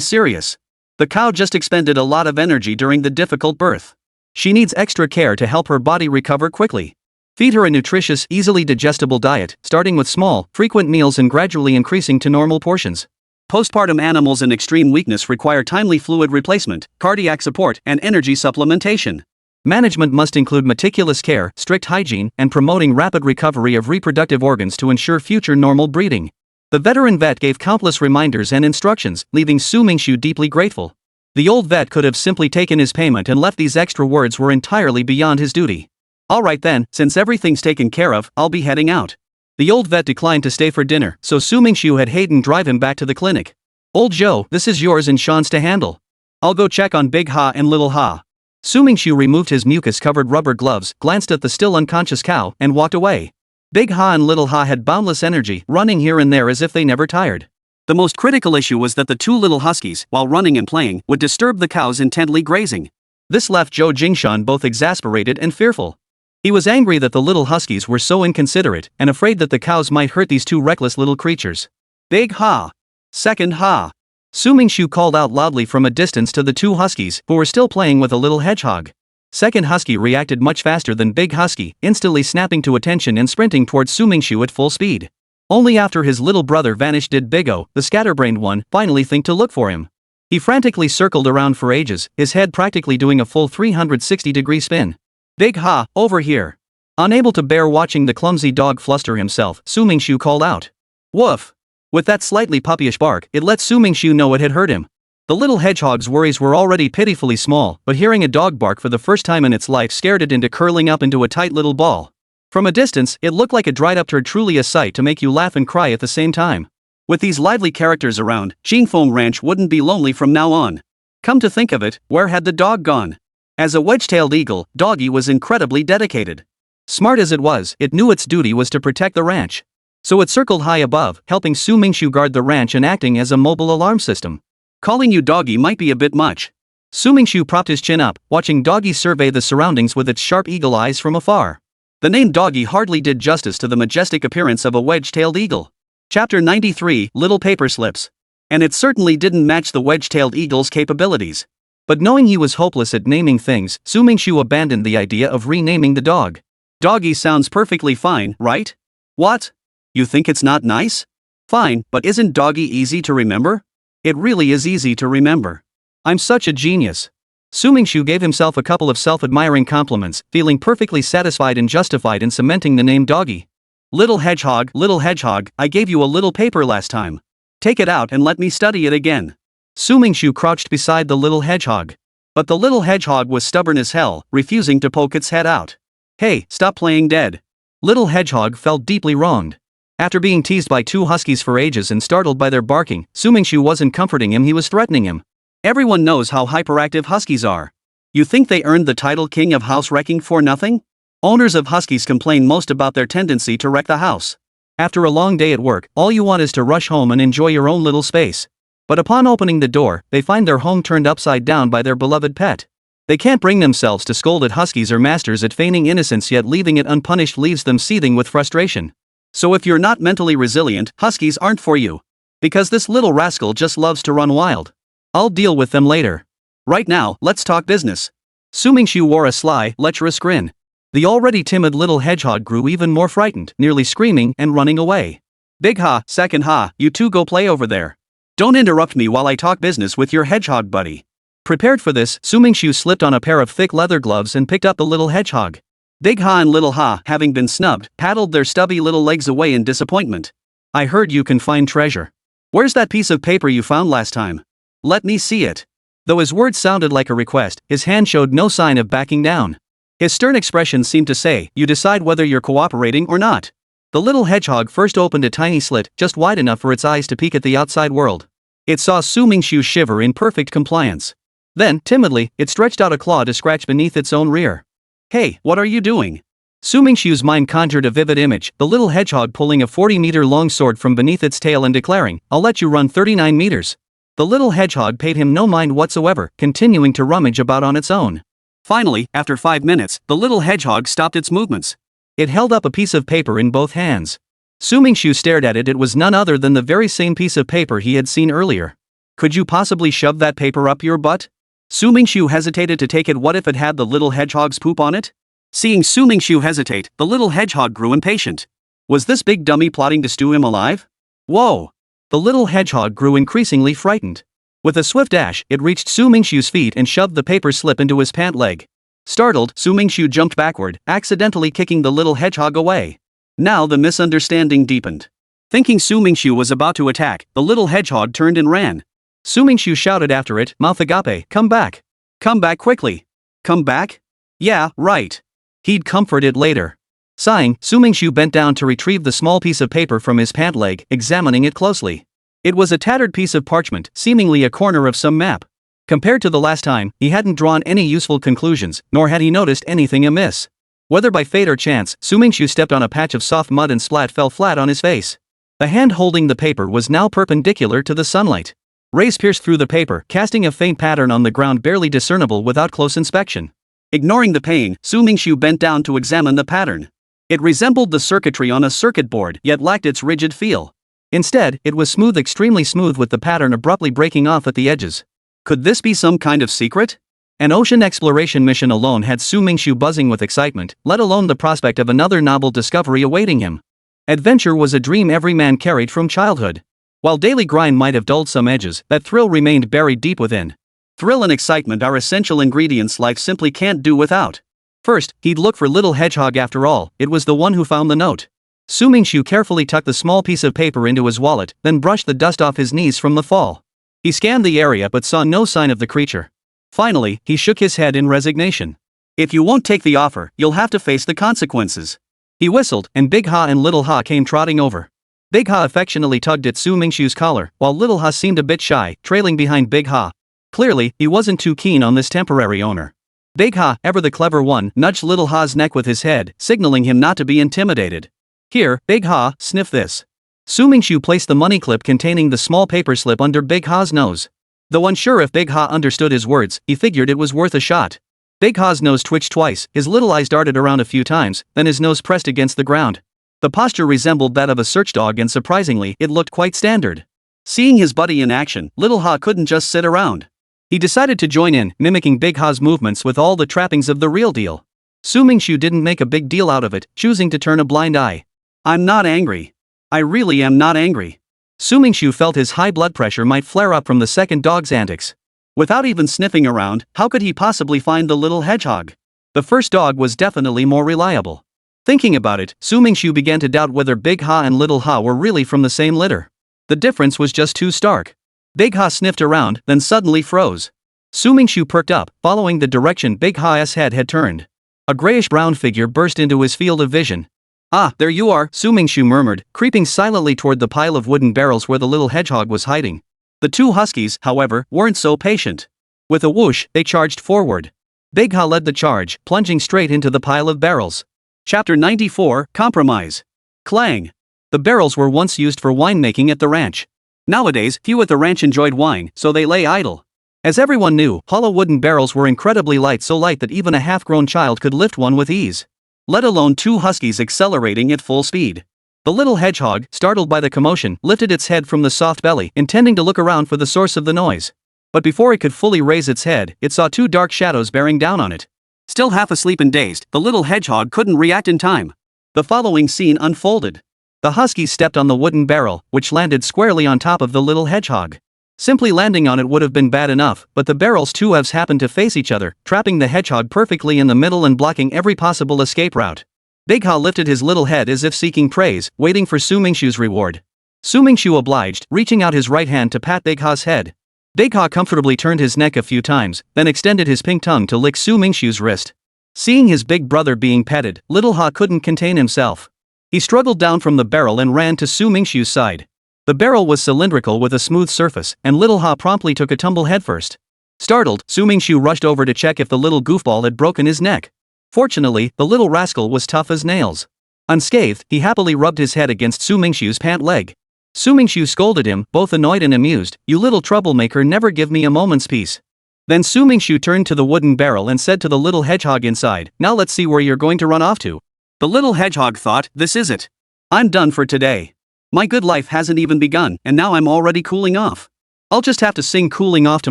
serious. The cow just expended a lot of energy during the difficult birth. She needs extra care to help her body recover quickly. Feed her a nutritious, easily digestible diet, starting with small, frequent meals and gradually increasing to normal portions. Postpartum animals in extreme weakness require timely fluid replacement, cardiac support, and energy supplementation. Management must include meticulous care, strict hygiene, and promoting rapid recovery of reproductive organs to ensure future normal breeding. The veteran vet gave countless reminders and instructions, leaving Su Mingxu deeply grateful. The old vet could have simply taken his payment and left. These extra words were entirely beyond his duty. Alright then, since everything's taken care of, I'll be heading out. The old vet declined to stay for dinner, so Su Mingxu had Hayden drive him back to the clinic. Old Joe, this is yours and Sean's to handle. I'll go check on Big Ha and Little Ha. Su Mingxu removed his mucus-covered rubber gloves, glanced at the still unconscious cow, and walked away. Big Ha and Little Ha had boundless energy, running here and there as if they never tired. The most critical issue was that the two little huskies, while running and playing, would disturb the cows intently grazing. This left Zhou Jingshan both exasperated and fearful. He was angry that the little huskies were so inconsiderate, and afraid that the cows might hurt these two reckless little creatures. Big Ha! Second Ha! Su Mingxu called out loudly from a distance to the two huskies, who were still playing with a little hedgehog. Second Husky reacted much faster than Big Husky, instantly snapping to attention and sprinting towards Su Mingxu at full speed. Only after his little brother vanished did Big O, the scatterbrained one, finally think to look for him. He frantically circled around for ages, his head practically doing a full 360-degree spin. Big Ha, over here. Unable to bear watching the clumsy dog fluster himself, Su Mingxu called out. Woof! With that slightly puppyish bark, it let Su Mingxu know it had hurt him. The little hedgehog's worries were already pitifully small, but hearing a dog bark for the first time in its life scared it into curling up into a tight little ball. From a distance, it looked like a dried-up turd, truly a sight to make you laugh and cry at the same time. With these lively characters around, Jingfeng Ranch wouldn't be lonely from now on. Come to think of it, where had the dog gone? As a wedge-tailed eagle, Doggy was incredibly dedicated. Smart as it was, it knew its duty was to protect the ranch. So it circled high above, helping Su Mingxu guard the ranch and acting as a mobile alarm system. Calling you Doggy might be a bit much. Su Mingxu propped his chin up, watching Doggy survey the surroundings with its sharp eagle eyes from afar. The name Doggy hardly did justice to the majestic appearance of a wedge-tailed eagle. Chapter 93, Little Paper Slips. And it certainly didn't match the wedge-tailed eagle's capabilities. But knowing he was hopeless at naming things, Su Mingxu abandoned the idea of renaming the dog. Doggy sounds perfectly fine, right? What? You think it's not nice? Fine, but isn't Doggy easy to remember? It really is easy to remember. I'm such a genius. Su Mingxu gave himself a couple of self-admiring compliments, feeling perfectly satisfied and justified in cementing the name Doggy. Little hedgehog, I gave you a little paper last time. Take it out and let me study it again. Su Mingxu crouched beside the little hedgehog. But the little hedgehog was stubborn as hell, refusing to poke its head out. Hey, stop playing dead. Little hedgehog felt deeply wronged. After being teased by two huskies for ages and startled by their barking, Su Mingxu wasn't comforting him, he was threatening him. Everyone knows how hyperactive huskies are. You think they earned the title king of house wrecking for nothing? Owners of huskies complain most about their tendency to wreck the house. After a long day at work, all you want is to rush home and enjoy your own little space. But upon opening the door, they find their home turned upside down by their beloved pet. They can't bring themselves to scold at huskies or masters at feigning innocence, yet leaving it unpunished leaves them seething with frustration. So if you're not mentally resilient, huskies aren't for you. Because this little rascal just loves to run wild. I'll deal with them later. Right now, let's talk business. Su Mingxu wore a sly, lecherous grin. The already timid little hedgehog grew even more frightened, nearly screaming and running away. Big Ha, Second Ha, you two go play over there. Don't interrupt me while I talk business with your hedgehog buddy. Prepared for this, Su Mingxu slipped on a pair of thick leather gloves and picked up the little hedgehog. Big Ha and Little Ha, having been snubbed, paddled their stubby little legs away in disappointment. I heard you can find treasure. Where's that piece of paper you found last time? Let me see it. Though his words sounded like a request, his hand showed no sign of backing down. His stern expression seemed to say, you decide whether you're cooperating or not. The little hedgehog first opened a tiny slit, just wide enough for its eyes to peek at the outside world. It saw Su Mingxu shiver in perfect compliance. Then, timidly, it stretched out a claw to scratch beneath its own rear. Hey, what are you doing? Su Mingxu's mind conjured a vivid image, the little hedgehog pulling a 40-meter-long sword from beneath its tail and declaring, I'll let you run 39 meters. The little hedgehog paid him no mind whatsoever, continuing to rummage about on its own. Finally, after 5 minutes, the little hedgehog stopped its movements. It held up a piece of paper in both hands. Su Mingxu stared at it. It was none other than the very same piece of paper he had seen earlier. Could you possibly shove that paper up your butt? Su Mingxu hesitated to take it. What if it had the little hedgehog's poop on it? Seeing Su Mingxu hesitate, the little hedgehog grew impatient. Was this big dummy plotting to stew him alive? Whoa! The little hedgehog grew increasingly frightened. With a swift dash, it reached Su Mingxu's feet and shoved the paper slip into his pant leg. Startled, Su Mingxu jumped backward, accidentally kicking the little hedgehog away. Now the misunderstanding deepened. Thinking Su Mingxu was about to attack, the little hedgehog turned and ran. Su Mingxu shouted after it, "Mouth agape, come back. Come back quickly." Come back? Yeah, right. He'd comfort it later. Sighing, Su Mingxu bent down to retrieve the small piece of paper from his pant leg, examining it closely. It was a tattered piece of parchment, seemingly a corner of some map. Compared to the last time, he hadn't drawn any useful conclusions, nor had he noticed anything amiss. Whether by fate or chance, Su Mingxu stepped on a patch of soft mud and splat fell flat on his face. The hand holding the paper was now perpendicular to the sunlight. Rays pierced through the paper, casting a faint pattern on the ground barely discernible without close inspection. Ignoring the pain, Su Mingxu bent down to examine the pattern. It resembled the circuitry on a circuit board, yet lacked its rigid feel. Instead, it was smooth, extremely smooth, with the pattern abruptly breaking off at the edges. Could this be some kind of secret? An ocean exploration mission alone had Su Mingxu buzzing with excitement, let alone the prospect of another novel discovery awaiting him. Adventure was a dream every man carried from childhood. While daily grind might have dulled some edges, that thrill remained buried deep within. Thrill and excitement are essential ingredients life simply can't do without. First, he'd look for little hedgehog. After all, it was the one who found the note. Su Mingxu carefully tucked the small piece of paper into his wallet, then brushed the dust off his knees from the fall. He scanned the area but saw no sign of the creature. Finally, he shook his head in resignation. If you won't take the offer, you'll have to face the consequences. He whistled, and Big Ha and Little Ha came trotting over. Big Ha affectionately tugged at Su Mingxu's collar, while Little Ha seemed a bit shy, trailing behind Big Ha. Clearly, he wasn't too keen on this temporary owner. Big Ha, ever the clever one, nudged Little Ha's neck with his head, signaling him not to be intimidated. Here, Big Ha, sniff this. Su Mingxu placed the money clip containing the small paper slip under Big Ha's nose. Though unsure if Big Ha understood his words, he figured it was worth a shot. Big Ha's nose twitched twice, his little eyes darted around a few times, then his nose pressed against the ground. The posture resembled that of a search dog, and surprisingly, it looked quite standard. Seeing his buddy in action, Little Ha couldn't just sit around. He decided to join in, mimicking Big Ha's movements with all the trappings of the real deal. Su Mingxu didn't make a big deal out of it, choosing to turn a blind eye. I'm not angry. I really am not angry. Su Mingxu felt his high blood pressure might flare up from the second dog's antics. Without even sniffing around, how could he possibly find the little hedgehog? The first dog was definitely more reliable. Thinking about it, Su Mingxu began to doubt whether Big Ha and Little Ha were really from the same litter. The difference was just too stark. Big Ha sniffed around, then suddenly froze. Su Mingxu perked up, following the direction Big Ha's head had turned. A grayish-brown figure burst into his field of vision. Ah, there you are, Su Mingxu murmured, creeping silently toward the pile of wooden barrels where the little hedgehog was hiding. The two huskies, however, weren't so patient. With a whoosh, they charged forward. Big Ha led the charge, plunging straight into the pile of barrels. Chapter 94, Compromise. Clang. The barrels were once used for winemaking at the ranch. Nowadays, few at the ranch enjoyed wine, so they lay idle. As everyone knew, hollow wooden barrels were incredibly light, so light that even a half-grown child could lift one with ease. Let alone two huskies accelerating at full speed. The little hedgehog, startled by the commotion, lifted its head from the soft belly, intending to look around for the source of the noise. But before it could fully raise its head, it saw two dark shadows bearing down on it. Still half asleep and dazed, the little hedgehog couldn't react in time. The following scene unfolded. The huskies stepped on the wooden barrel, which landed squarely on top of the little hedgehog. Simply landing on it would have been bad enough, but the barrels two halves happened to face each other, trapping the hedgehog perfectly in the middle and blocking every possible escape route. Big Ha lifted his little head as if seeking praise, waiting for Su Mingxu's reward. Su Mingxu obliged, reaching out his right hand to pat Big Ha's head. Big Ha comfortably turned his neck a few times, then extended his pink tongue to lick Su Mingxu's wrist. Seeing his big brother being petted, Little Ha couldn't contain himself. He struggled down from the barrel and ran to Su Mingxu's side. The barrel was cylindrical with a smooth surface, and Little Ha promptly took a tumble headfirst. Startled, Su Mingxu rushed over to check if the little goofball had broken his neck. Fortunately, the little rascal was tough as nails. Unscathed, he happily rubbed his head against Su Mingxu's pant leg. Su Mingxu scolded him, both annoyed and amused, "You little troublemaker, never give me a moment's peace." Then Su Mingxu turned to the wooden barrel and said to the little hedgehog inside, "Now let's see where you're going to run off to." The little hedgehog thought, "This is it. I'm done for today. My good life hasn't even begun, and now I'm already cooling off. I'll just have to sing cooling off to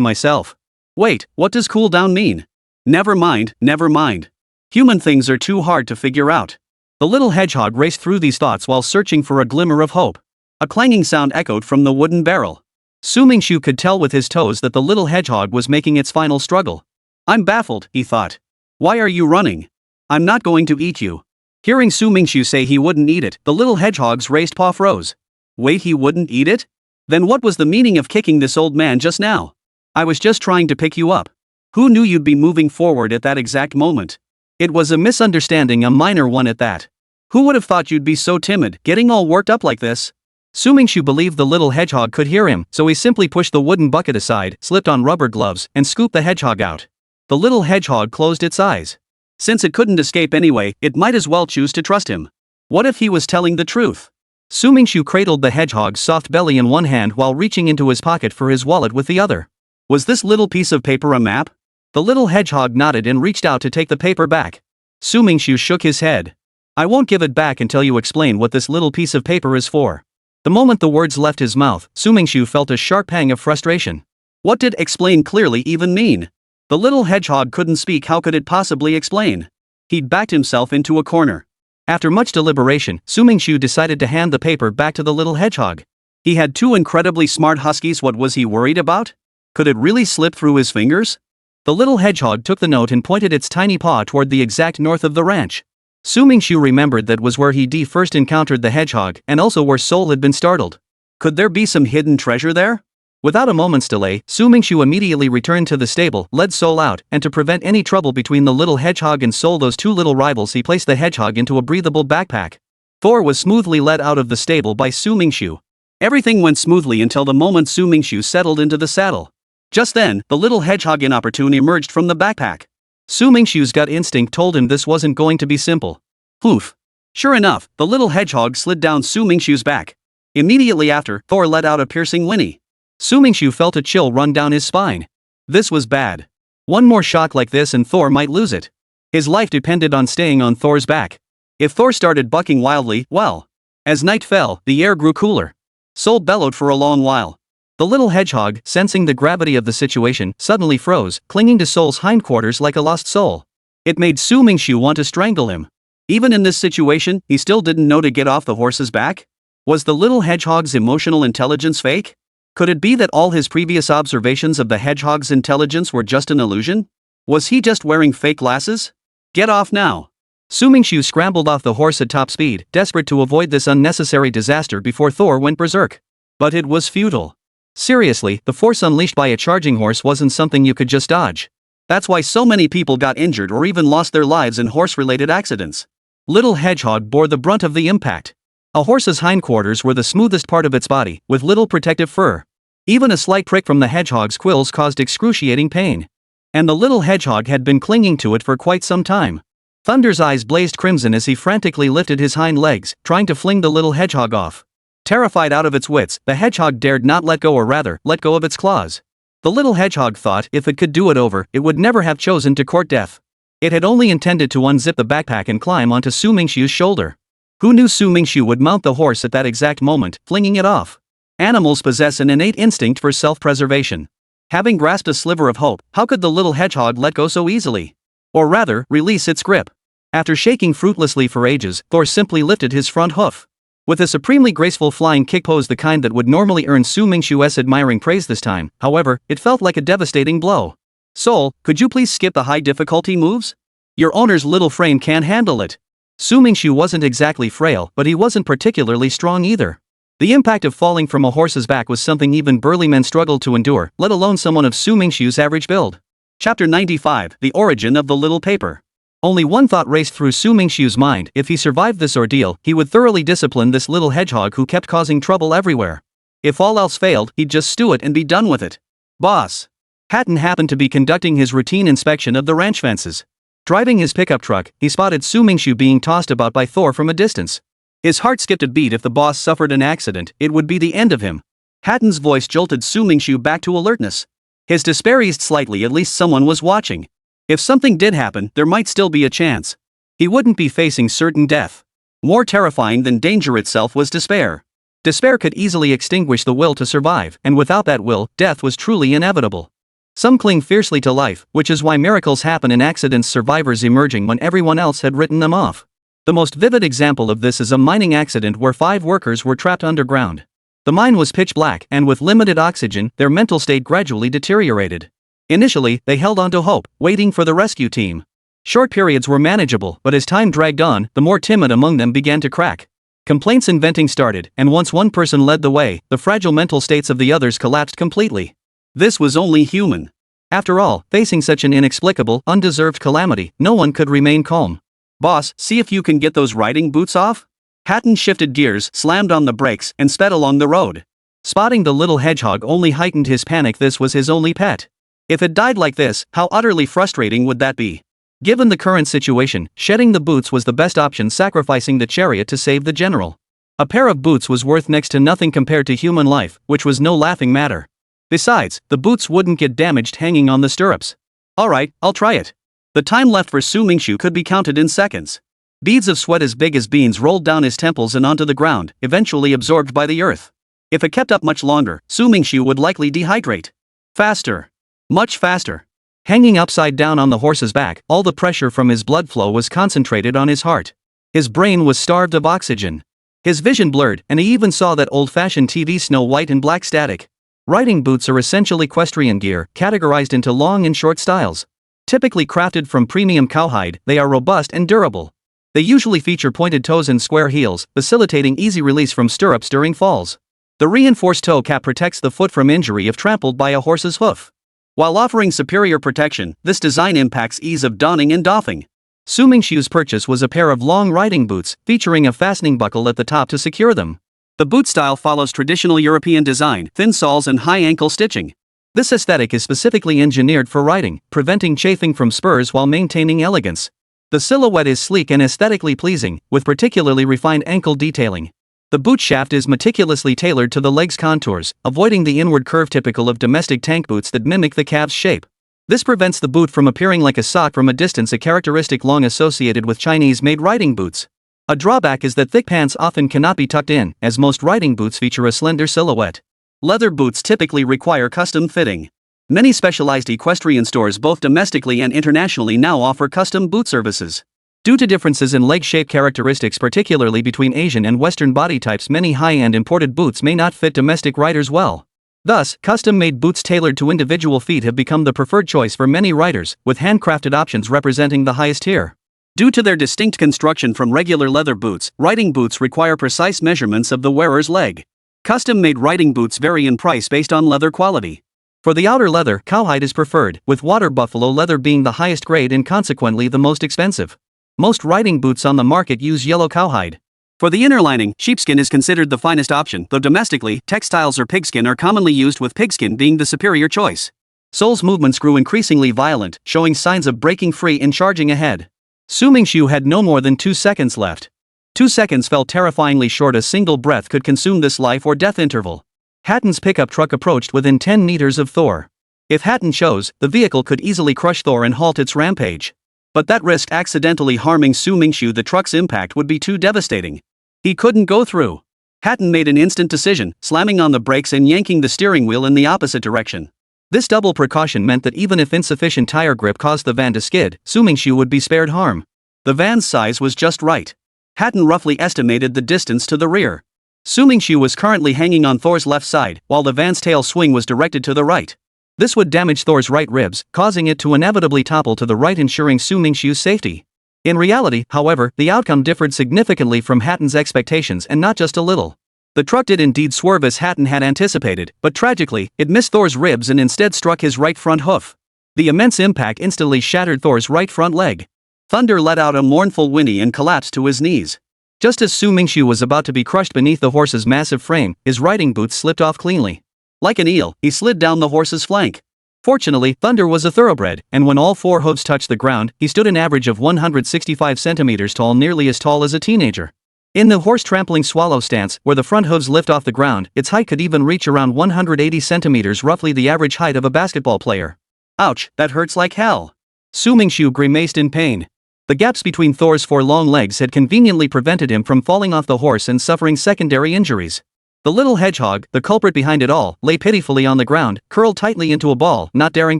myself. Wait, what does cool down mean? Never mind, never mind. Human things are too hard to figure out." The little hedgehog raced through these thoughts while searching for a glimmer of hope. A clanging sound echoed from the wooden barrel. Su Mingxu could tell with his toes that the little hedgehog was making its final struggle. "I'm baffled," he thought. Why are you running? I'm not going to eat you. Hearing Su Mingxu say he wouldn't eat it, the little hedgehog's raised paw froze. Wait, he wouldn't eat it? Then what was the meaning of kicking this old man just now? I was just trying to pick you up. Who knew you'd be moving forward at that exact moment? It was a misunderstanding, a minor one at that. Who would have thought you'd be so timid, getting all worked up like this? Su Mingxu believed the little hedgehog could hear him, so he simply pushed the wooden bucket aside, slipped on rubber gloves, and scooped the hedgehog out. The little hedgehog closed its eyes. Since it couldn't escape anyway, it might as well choose to trust him. What if he was telling the truth? Su Mingxu cradled the hedgehog's soft belly in one hand while reaching into his pocket for his wallet with the other. Was this little piece of paper a map? The little hedgehog nodded and reached out to take the paper back. Su Mingxu shook his head. I won't give it back until you explain what this little piece of paper is for. The moment the words left his mouth, Su Mingxu felt a sharp pang of frustration. What did explain clearly even mean? The little hedgehog couldn't speak. How could it possibly explain? He'd backed himself into a corner. After much deliberation, Su Mingxu decided to hand the paper back to the little hedgehog. He had two incredibly smart huskies. What was he worried about? Could it really slip through his fingers? The little hedgehog took the note and pointed its tiny paw toward the exact north of the ranch. Su Mingxu remembered that was where he first encountered the hedgehog, and also where Sol had been startled. Could there be some hidden treasure there? Without a moment's delay, Su Mingxu immediately returned to the stable, led Sol out, and to prevent any trouble between the little hedgehog and Sol, those two little rivals, he placed the hedgehog into a breathable backpack. Thor was smoothly led out of the stable by Su Mingxu. Everything went smoothly until the moment Su Mingxu settled into the saddle. Just then, the little hedgehog inopportune emerged from the backpack. Su Mingxu's gut instinct told him this wasn't going to be simple. Poof. Sure enough, the little hedgehog slid down Su Mingxu's back. Immediately after, Thor let out a piercing whinny. Su Mingxu felt a chill run down his spine. This was bad. One more shock like this and Thor might lose it. His life depended on staying on Thor's back. If Thor started bucking wildly, well. As night fell, the air grew cooler. Sol bellowed for a long while. The little hedgehog, sensing the gravity of the situation, suddenly froze, clinging to Sol's hindquarters like a lost soul. It made Su Mingxu want to strangle him. Even in this situation, he still didn't know to get off the horse's back? Was the little hedgehog's emotional intelligence fake? Could it be that all his previous observations of the hedgehog's intelligence were just an illusion? Was he just wearing fake glasses? Get off now. Su Mingxu scrambled off the horse at top speed, desperate to avoid this unnecessary disaster before Thor went berserk. But it was futile. Seriously, the force unleashed by a charging horse wasn't something you could just dodge. That's why so many people got injured or even lost their lives in horse-related accidents. Little hedgehog bore the brunt of the impact. A horse's hindquarters were the smoothest part of its body, with little protective fur. Even a slight prick from the hedgehog's quills caused excruciating pain. And the little hedgehog had been clinging to it for quite some time. Thunder's eyes blazed crimson as he frantically lifted his hind legs, trying to fling the little hedgehog off. Terrified out of its wits, the hedgehog dared not let go, or rather, let go of its claws. The little hedgehog thought if it could do it over, it would never have chosen to court death. It had only intended to unzip the backpack and climb onto Su Mingxu's shoulder. Who knew Su Mingxu would mount the horse at that exact moment, flinging it off? Animals possess an innate instinct for self-preservation. Having grasped a sliver of hope, how could the little hedgehog let go so easily? Or rather, release its grip? After shaking fruitlessly for ages, Thor simply lifted his front hoof. With a supremely graceful flying kick pose, the kind that would normally earn Su Mingxu's admiring praise this time, however, it felt like a devastating blow. Sol, could you please skip the high difficulty moves? Your owner's little frame can't handle it. Su Mingxu wasn't exactly frail, but he wasn't particularly strong either. The impact of falling from a horse's back was something even burly men struggled to endure, let alone someone of Su Mingxu's average build. Chapter 95, The Origin of the Little Paper. Only one thought raced through Su Mingxu's mind: if he survived this ordeal, he would thoroughly discipline this little hedgehog who kept causing trouble everywhere. If all else failed, he'd just stew it and be done with it. Boss Hatton happened to be conducting his routine inspection of the ranch fences. Driving his pickup truck, he spotted Su Mingxu being tossed about by Thor from a distance. His heart skipped a beat. If the boss suffered an accident, it would be the end of him. Hatton's voice jolted Su Mingxu back to alertness. His despair eased slightly. At least someone was watching. If something did happen, there might still be a chance. He wouldn't be facing certain death. More terrifying than danger itself was despair. Despair could easily extinguish the will to survive, and without that will, death was truly inevitable. Some cling fiercely to life, which is why miracles happen in accidents, survivors emerging when everyone else had written them off. The most vivid example of this is a mining accident where 5 workers were trapped underground. The mine was pitch black, and with limited oxygen, their mental state gradually deteriorated. Initially, they held on to hope, waiting for the rescue team. Short periods were manageable, but as time dragged on, the more timid among them began to crack. Complaints and venting started, and once one person led the way, the fragile mental states of the others collapsed completely. This was only human. After all, facing such an inexplicable, undeserved calamity, no one could remain calm. "Boss, see if you can get those riding boots off?" Hatton shifted gears, slammed on the brakes, and sped along the road. Spotting the little hedgehog only heightened his panic. This was his only pet. If it died like this, how utterly frustrating would that be? Given the current situation, shedding the boots was the best option, sacrificing the chariot to save the general. A pair of boots was worth next to nothing compared to human life, which was no laughing matter. Besides, the boots wouldn't get damaged hanging on the stirrups. "Alright, I'll try it." The time left for Su Mingxu could be counted in seconds. Beads of sweat as big as beans rolled down his temples and onto the ground, eventually absorbed by the earth. If it kept up much longer, Su Mingxu would likely dehydrate. Faster. Much faster. Hanging upside down on the horse's back, all the pressure from his blood flow was concentrated on his heart. His brain was starved of oxygen. His vision blurred, and he even saw that old-fashioned TV Snow White and black static. Riding boots are essentially equestrian gear, categorized into long and short styles. Typically crafted from premium cowhide, they are robust and durable. They usually feature pointed toes and square heels, facilitating easy release from stirrups during falls. The reinforced toe cap protects the foot from injury if trampled by a horse's hoof. While offering superior protection, this design impacts ease of donning and doffing. Su Mingxu's purchase was a pair of long riding boots, featuring a fastening buckle at the top to secure them. The boot style follows traditional European design, thin soles and high ankle stitching. This aesthetic is specifically engineered for riding, preventing chafing from spurs while maintaining elegance. The silhouette is sleek and aesthetically pleasing, with particularly refined ankle detailing. The boot shaft is meticulously tailored to the leg's contours, avoiding the inward curve typical of domestic tank boots that mimic the calf's shape. This prevents the boot from appearing like a sock from a distance, a characteristic long associated with Chinese-made riding boots. A drawback is that thick pants often cannot be tucked in, as most riding boots feature a slender silhouette. Leather boots typically require custom fitting. Many specialized equestrian stores both domestically and internationally now offer custom boot services. Due to differences in leg shape characteristics, particularly between Asian and Western body types, many high-end imported boots may not fit domestic riders well. Thus, custom-made boots tailored to individual feet have become the preferred choice for many riders, with handcrafted options representing the highest tier. Due to their distinct construction from regular leather boots, riding boots require precise measurements of the wearer's leg. Custom-made riding boots vary in price based on leather quality. For the outer leather, cowhide is preferred, with water buffalo leather being the highest grade and consequently the most expensive. Most riding boots on the market use yellow cowhide. For the inner lining, sheepskin is considered the finest option, though domestically, textiles or pigskin are commonly used, with pigskin being the superior choice. Sole's movements grew increasingly violent, showing signs of breaking free and charging ahead. Su Mingxu had no more than 2 seconds left. 2 seconds felt terrifyingly short. A single breath could consume this life or death interval. Hatton's pickup truck approached within 10 meters of Thor. If Hatton chose, the vehicle could easily crush Thor and halt its rampage. But that risked accidentally harming Su Mingxu. The truck's impact would be too devastating. He couldn't go through. Hatton made an instant decision, slamming on the brakes and yanking the steering wheel in the opposite direction. This double precaution meant that even if insufficient tire grip caused the van to skid, Su Mingxu would be spared harm. The van's size was just right. Hatton roughly estimated the distance to the rear. Su Mingxu was currently hanging on Thor's left side, while the van's tail swing was directed to the right. This would damage Thor's right ribs, causing it to inevitably topple to the right, ensuring Su Mingxu's safety. In reality, however, the outcome differed significantly from Hatton's expectations, and not just a little. The truck did indeed swerve as Hatton had anticipated, but tragically, it missed Thor's ribs and instead struck his right front hoof. The immense impact instantly shattered Thor's right front leg. Thunder let out a mournful whinny and collapsed to his knees. Just as Su Mingxu was about to be crushed beneath the horse's massive frame, his riding boots slipped off cleanly. Like an eel, he slid down the horse's flank. Fortunately, Thunder was a thoroughbred, and when all 4 hooves touched the ground, he stood an average of 165 centimeters tall, nearly as tall as a teenager. In the horse-trampling swallow stance, where the front hooves lift off the ground, its height could even reach around 180 centimeters, roughly the average height of a basketball player. Ouch, that hurts like hell. Su Mingxu grimaced in pain. The gaps between Thor's 4 long legs had conveniently prevented him from falling off the horse and suffering secondary injuries. The little hedgehog, the culprit behind it all, lay pitifully on the ground, curled tightly into a ball, not daring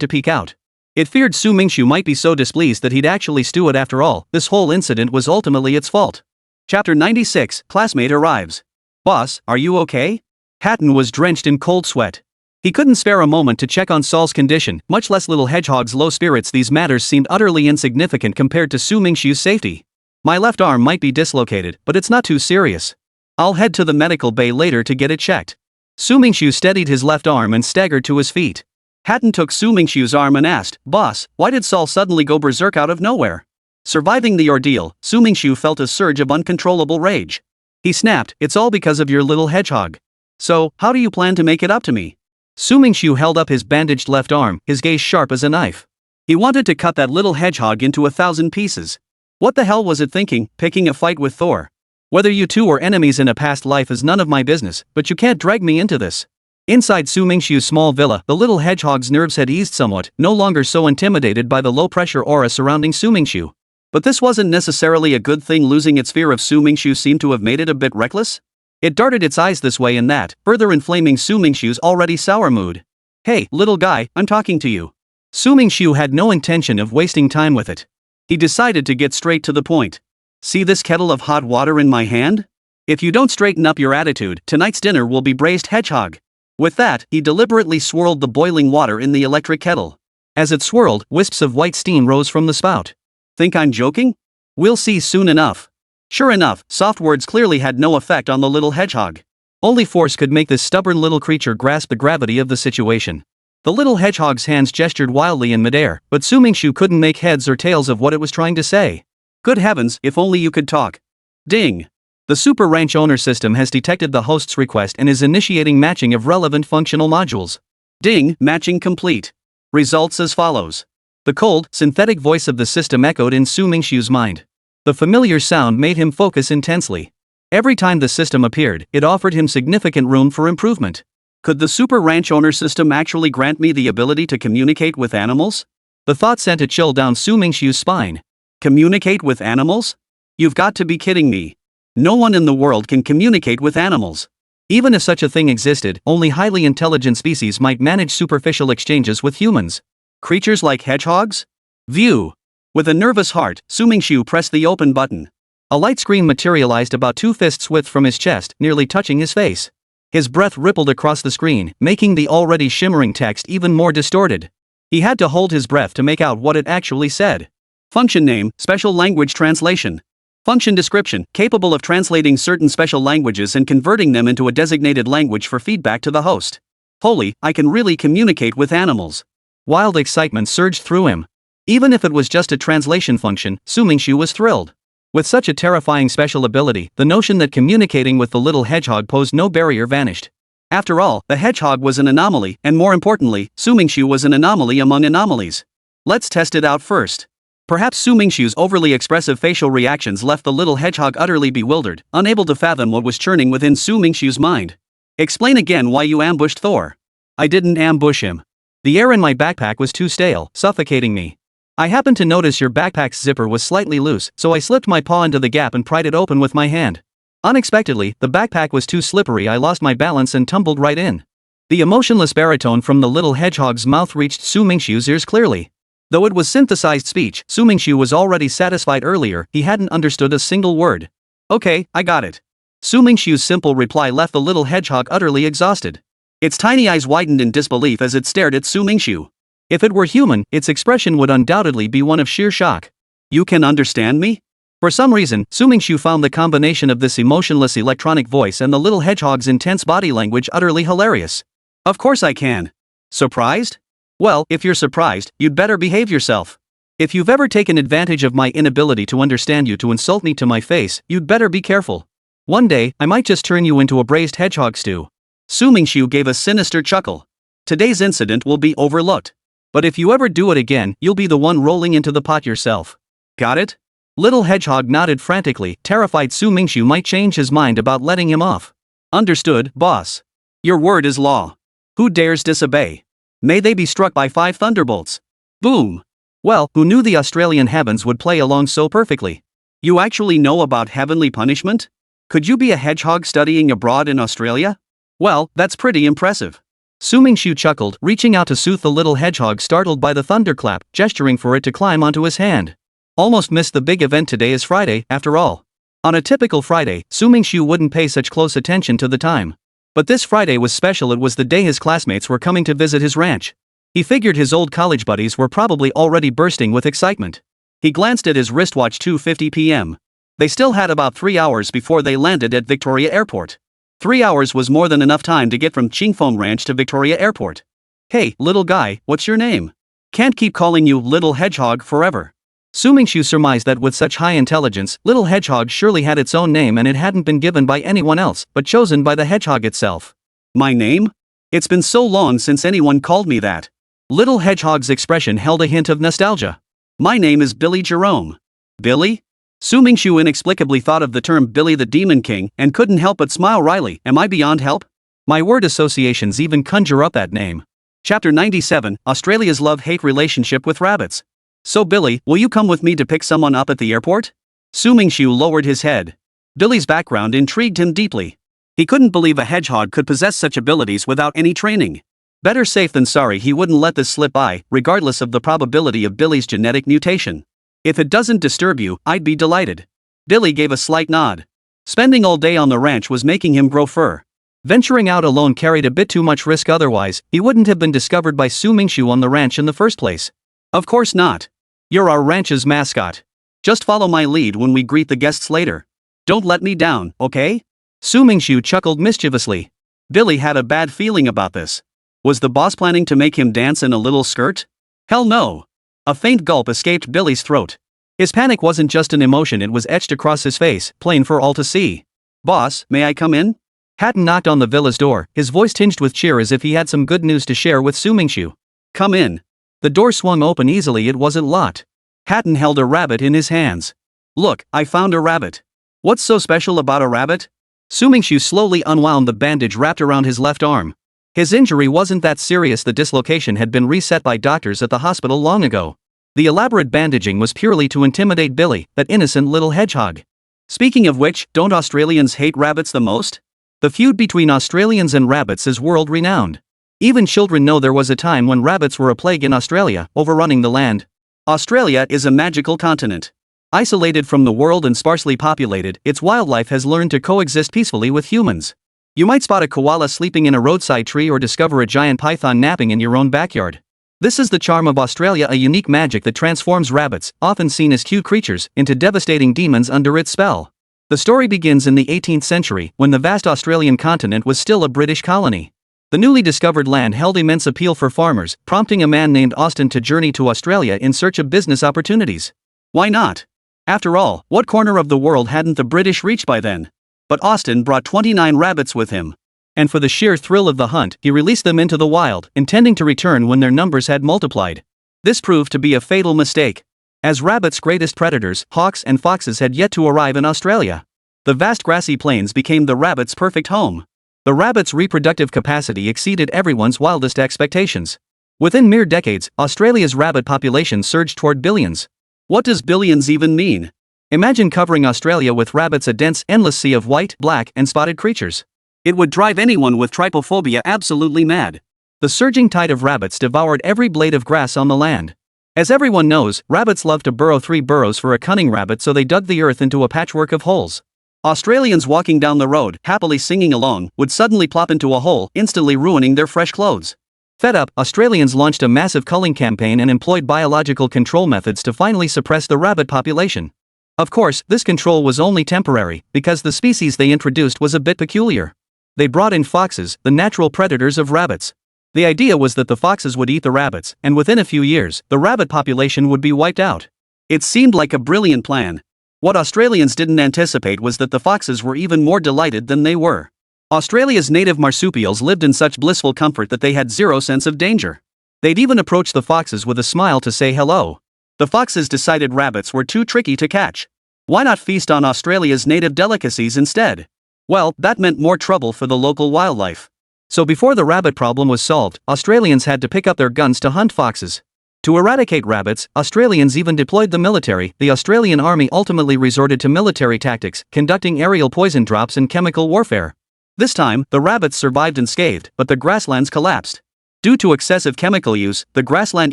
to peek out. It feared Su Mingxu might be so displeased that he'd actually stew it. After all, this whole incident was ultimately its fault. Chapter 96, Classmate Arrives. Boss, are you okay? Hatton was drenched in cold sweat. He couldn't spare a moment to check on Saul's condition, much less little hedgehog's low spirits. These matters seemed utterly insignificant compared to Su Mingxu's safety. My left arm might be dislocated, but it's not too serious. I'll head to the medical bay later to get it checked. Su Mingxu steadied his left arm and staggered to his feet. Hatton took Su Mingxu's arm and asked, "Boss, why did Saul suddenly go berserk out of nowhere?" Surviving the ordeal, Su Mingxu felt a surge of uncontrollable rage. He snapped, "It's all because of your little hedgehog. So, how do you plan to make it up to me?" Su Mingxu held up his bandaged left arm, his gaze sharp as a knife. He wanted to cut that little hedgehog into 1,000 pieces. What the hell was it thinking, picking a fight with Thor? Whether you two were enemies in a past life is none of my business, but you can't drag me into this. Inside Su Mingxu's small villa, the little hedgehog's nerves had eased somewhat, no longer so intimidated by the low-pressure aura surrounding Su Mingxu. But this wasn't necessarily a good thing. Losing its fear of Su Mingxu seemed to have made it a bit reckless. It darted its eyes this way and that, further inflaming Su Mingxu's already sour mood. "Hey, little guy, I'm talking to you." Su Mingxu had no intention of wasting time with it. He decided to get straight to the point. "See this kettle of hot water in my hand? If you don't straighten up your attitude, tonight's dinner will be braised hedgehog." With that, he deliberately swirled the boiling water in the electric kettle. As it swirled, wisps of white steam rose from the spout. "Think I'm joking? We'll see soon enough." Sure enough, soft words clearly had no effect on the little hedgehog. Only force could make this stubborn little creature grasp the gravity of the situation. The little hedgehog's hands gestured wildly in midair, but Su Mingxu couldn't make heads or tails of what it was trying to say. Good heavens, if only you could talk. Ding! The Super Ranch Owner system has detected the host's request and is initiating matching of relevant functional modules. Ding, matching complete. Results as follows. The cold, synthetic voice of the system echoed in Su Mingxu's mind. The familiar sound made him focus intensely. Every time the system appeared, it offered him significant room for improvement. Could the Super Ranch Owner system actually grant me the ability to communicate with animals? The thought sent a chill down Su Mingxu's spine. Communicate with animals? You've got to be kidding me. No one in the world can communicate with animals. Even if such a thing existed, only highly intelligent species might manage superficial exchanges with humans. Creatures like hedgehogs? View. With a nervous heart, Su Mingxu pressed the open button. A light screen materialized about 2 fists width from his chest, nearly touching his face. His breath rippled across the screen, making the already shimmering text even more distorted. He had to hold his breath to make out what it actually said. Function name, special language translation. Function description, capable of translating certain special languages and converting them into a designated language for feedback to the host. Holy, I can really communicate with animals. Wild excitement surged through him. Even if it was just a translation function, Su Mingxu was thrilled. With such a terrifying special ability, the notion that communicating with the little hedgehog posed no barrier vanished. After all, the hedgehog was an anomaly, and more importantly, Su Mingxu was an anomaly among anomalies. Let's test it out first. Perhaps Su Mingxu's overly expressive facial reactions left the little hedgehog utterly bewildered, unable to fathom what was churning within Su Mingxu's mind. "Explain again why you ambushed Thor." "I didn't ambush him. The air in my backpack was too stale, suffocating me. I happened to notice your backpack's zipper was slightly loose, so I slipped my paw into the gap and pried it open with my hand. Unexpectedly, the backpack was too slippery. I lost my balance and tumbled right in." The emotionless baritone from the little hedgehog's mouth reached Su Mingxu's ears clearly. Though it was synthesized speech, Su Mingxu was already satisfied. Earlier, he hadn't understood a single word. "Okay, I got it." Su Mingxu's simple reply left the little hedgehog utterly exhausted. Its tiny eyes widened in disbelief as it stared at Su Mingxu. If it were human, its expression would undoubtedly be one of sheer shock. "You can understand me?" For some reason, Su Mingxu found the combination of this emotionless electronic voice and the little hedgehog's intense body language utterly hilarious. "Of course I can." "Surprised? Well, if you're surprised, you'd better behave yourself. If you've ever taken advantage of my inability to understand you to insult me to my face, you'd better be careful. One day, I might just turn you into a braised hedgehog stew." Su Mingxu gave a sinister chuckle. "Today's incident will be overlooked. But if you ever do it again, you'll be the one rolling into the pot yourself. Got it?" Little hedgehog nodded frantically, terrified Su Mingxu might change his mind about letting him off. "Understood, boss. Your word is law. Who dares disobey? May they be struck by 5 thunderbolts." Boom. Well, who knew the Australian heavens would play along so perfectly? You actually know about heavenly punishment? Could you be a hedgehog studying abroad in Australia? Well, that's pretty impressive. Su Mingxu chuckled, reaching out to soothe the little hedgehog startled by the thunderclap, gesturing for it to climb onto his hand. Almost missed the big event. Today is Friday, after all. On a typical Friday, Su Mingxu wouldn't pay such close attention to the time. But this Friday was special. It was the day his classmates were coming to visit his ranch. He figured his old college buddies were probably already bursting with excitement. He glanced at his wristwatch, 2:50 p.m. They still had about 3 hours before they landed at Victoria Airport. 3 hours was more than enough time to get from Qingfeng Ranch to Victoria Airport. Hey, little guy, what's your name? Can't keep calling you Little Hedgehog forever. Su Mingxu surmised that with such high intelligence, Little Hedgehog surely had its own name and it hadn't been given by anyone else, but chosen by the hedgehog itself. My name? It's been so long since anyone called me that. Little Hedgehog's expression held a hint of nostalgia. My name is Billy Jerome. Billy? Su Mingxu inexplicably thought of the term Billy the Demon King and couldn't help but smile wryly. Am I beyond help? My word associations even conjure up that name. Chapter 97, Australia's love-hate relationship with rabbits. So Billy, will you come with me to pick someone up at the airport? Su Mingxu lowered his head. Billy's background intrigued him deeply. He couldn't believe a hedgehog could possess such abilities without any training. Better safe than sorry. He wouldn't let this slip by, regardless of the probability of Billy's genetic mutation. If it doesn't disturb you, I'd be delighted. Billy gave a slight nod. Spending all day on the ranch was making him grow fur. Venturing out alone carried a bit too much risk, otherwise, he wouldn't have been discovered by Su Mingxu on the ranch in the first place. Of course not. You're our ranch's mascot. Just follow my lead when we greet the guests later. Don't let me down, okay? Su Mingxu chuckled mischievously. Billy had a bad feeling about this. Was the boss planning to make him dance in a little skirt? Hell no. A faint gulp escaped Billy's throat. His panic wasn't just an emotion, it was etched across his face, plain for all to see. Boss, may I come in? Hatton knocked on the villa's door, his voice tinged with cheer as if he had some good news to share with Su Mingxu. Come in. The door swung open easily. It wasn't locked. Hatton held a rabbit in his hands. Look, I found a rabbit. What's so special about a rabbit? Su Mingxu slowly unwound the bandage wrapped around his left arm. His injury wasn't that serious. The dislocation had been reset by doctors at the hospital long ago. The elaborate bandaging was purely to intimidate Billy, that innocent little hedgehog. Speaking of which, don't Australians hate rabbits the most? The feud between Australians and rabbits is world-renowned. Even children know there was a time when rabbits were a plague in Australia, overrunning the land. Australia is a magical continent. Isolated from the world and sparsely populated, its wildlife has learned to coexist peacefully with humans. You might spot a koala sleeping in a roadside tree or discover a giant python napping in your own backyard. This is the charm of Australia, a unique magic that transforms rabbits, often seen as cute creatures, into devastating demons under its spell. The story begins in the 18th century, when the vast Australian continent was still a British colony. The newly discovered land held immense appeal for farmers, prompting a man named Austin to journey to Australia in search of business opportunities. Why not? After all, what corner of the world hadn't the British reached by then? But Austin brought 29 rabbits with him. And for the sheer thrill of the hunt, he released them into the wild, intending to return when their numbers had multiplied. This proved to be a fatal mistake. As rabbits' greatest predators, hawks and foxes had yet to arrive in Australia. The vast grassy plains became the rabbits' perfect home. The rabbit's reproductive capacity exceeded everyone's wildest expectations. Within mere decades, Australia's rabbit population surged toward billions. What does billions even mean? Imagine covering Australia with rabbits, a dense, endless sea of white, black, and spotted creatures. It would drive anyone with trypophobia absolutely mad. The surging tide of rabbits devoured every blade of grass on the land. As everyone knows, rabbits love to burrow. 3 burrows for a cunning rabbit, so they dug the earth into a patchwork of holes. Australians walking down the road, happily singing along, would suddenly plop into a hole, instantly ruining their fresh clothes. Fed up, Australians launched a massive culling campaign and employed biological control methods to finally suppress the rabbit population. Of course, this control was only temporary, because the species they introduced was a bit peculiar. They brought in foxes, the natural predators of rabbits. The idea was that the foxes would eat the rabbits, and within a few years, the rabbit population would be wiped out. It seemed like a brilliant plan. What Australians didn't anticipate was that the foxes were even more delighted than they were. Australia's native marsupials lived in such blissful comfort that they had zero sense of danger. They'd even approach the foxes with a smile to say hello. The foxes decided rabbits were too tricky to catch. Why not feast on Australia's native delicacies instead? Well, that meant more trouble for the local wildlife. So before the rabbit problem was solved, Australians had to pick up their guns to hunt foxes. To eradicate rabbits, Australians even deployed the military. The Australian Army ultimately resorted to military tactics, conducting aerial poison drops and chemical warfare. This time, the rabbits survived unscathed, but the grasslands collapsed. Due to excessive chemical use, the grassland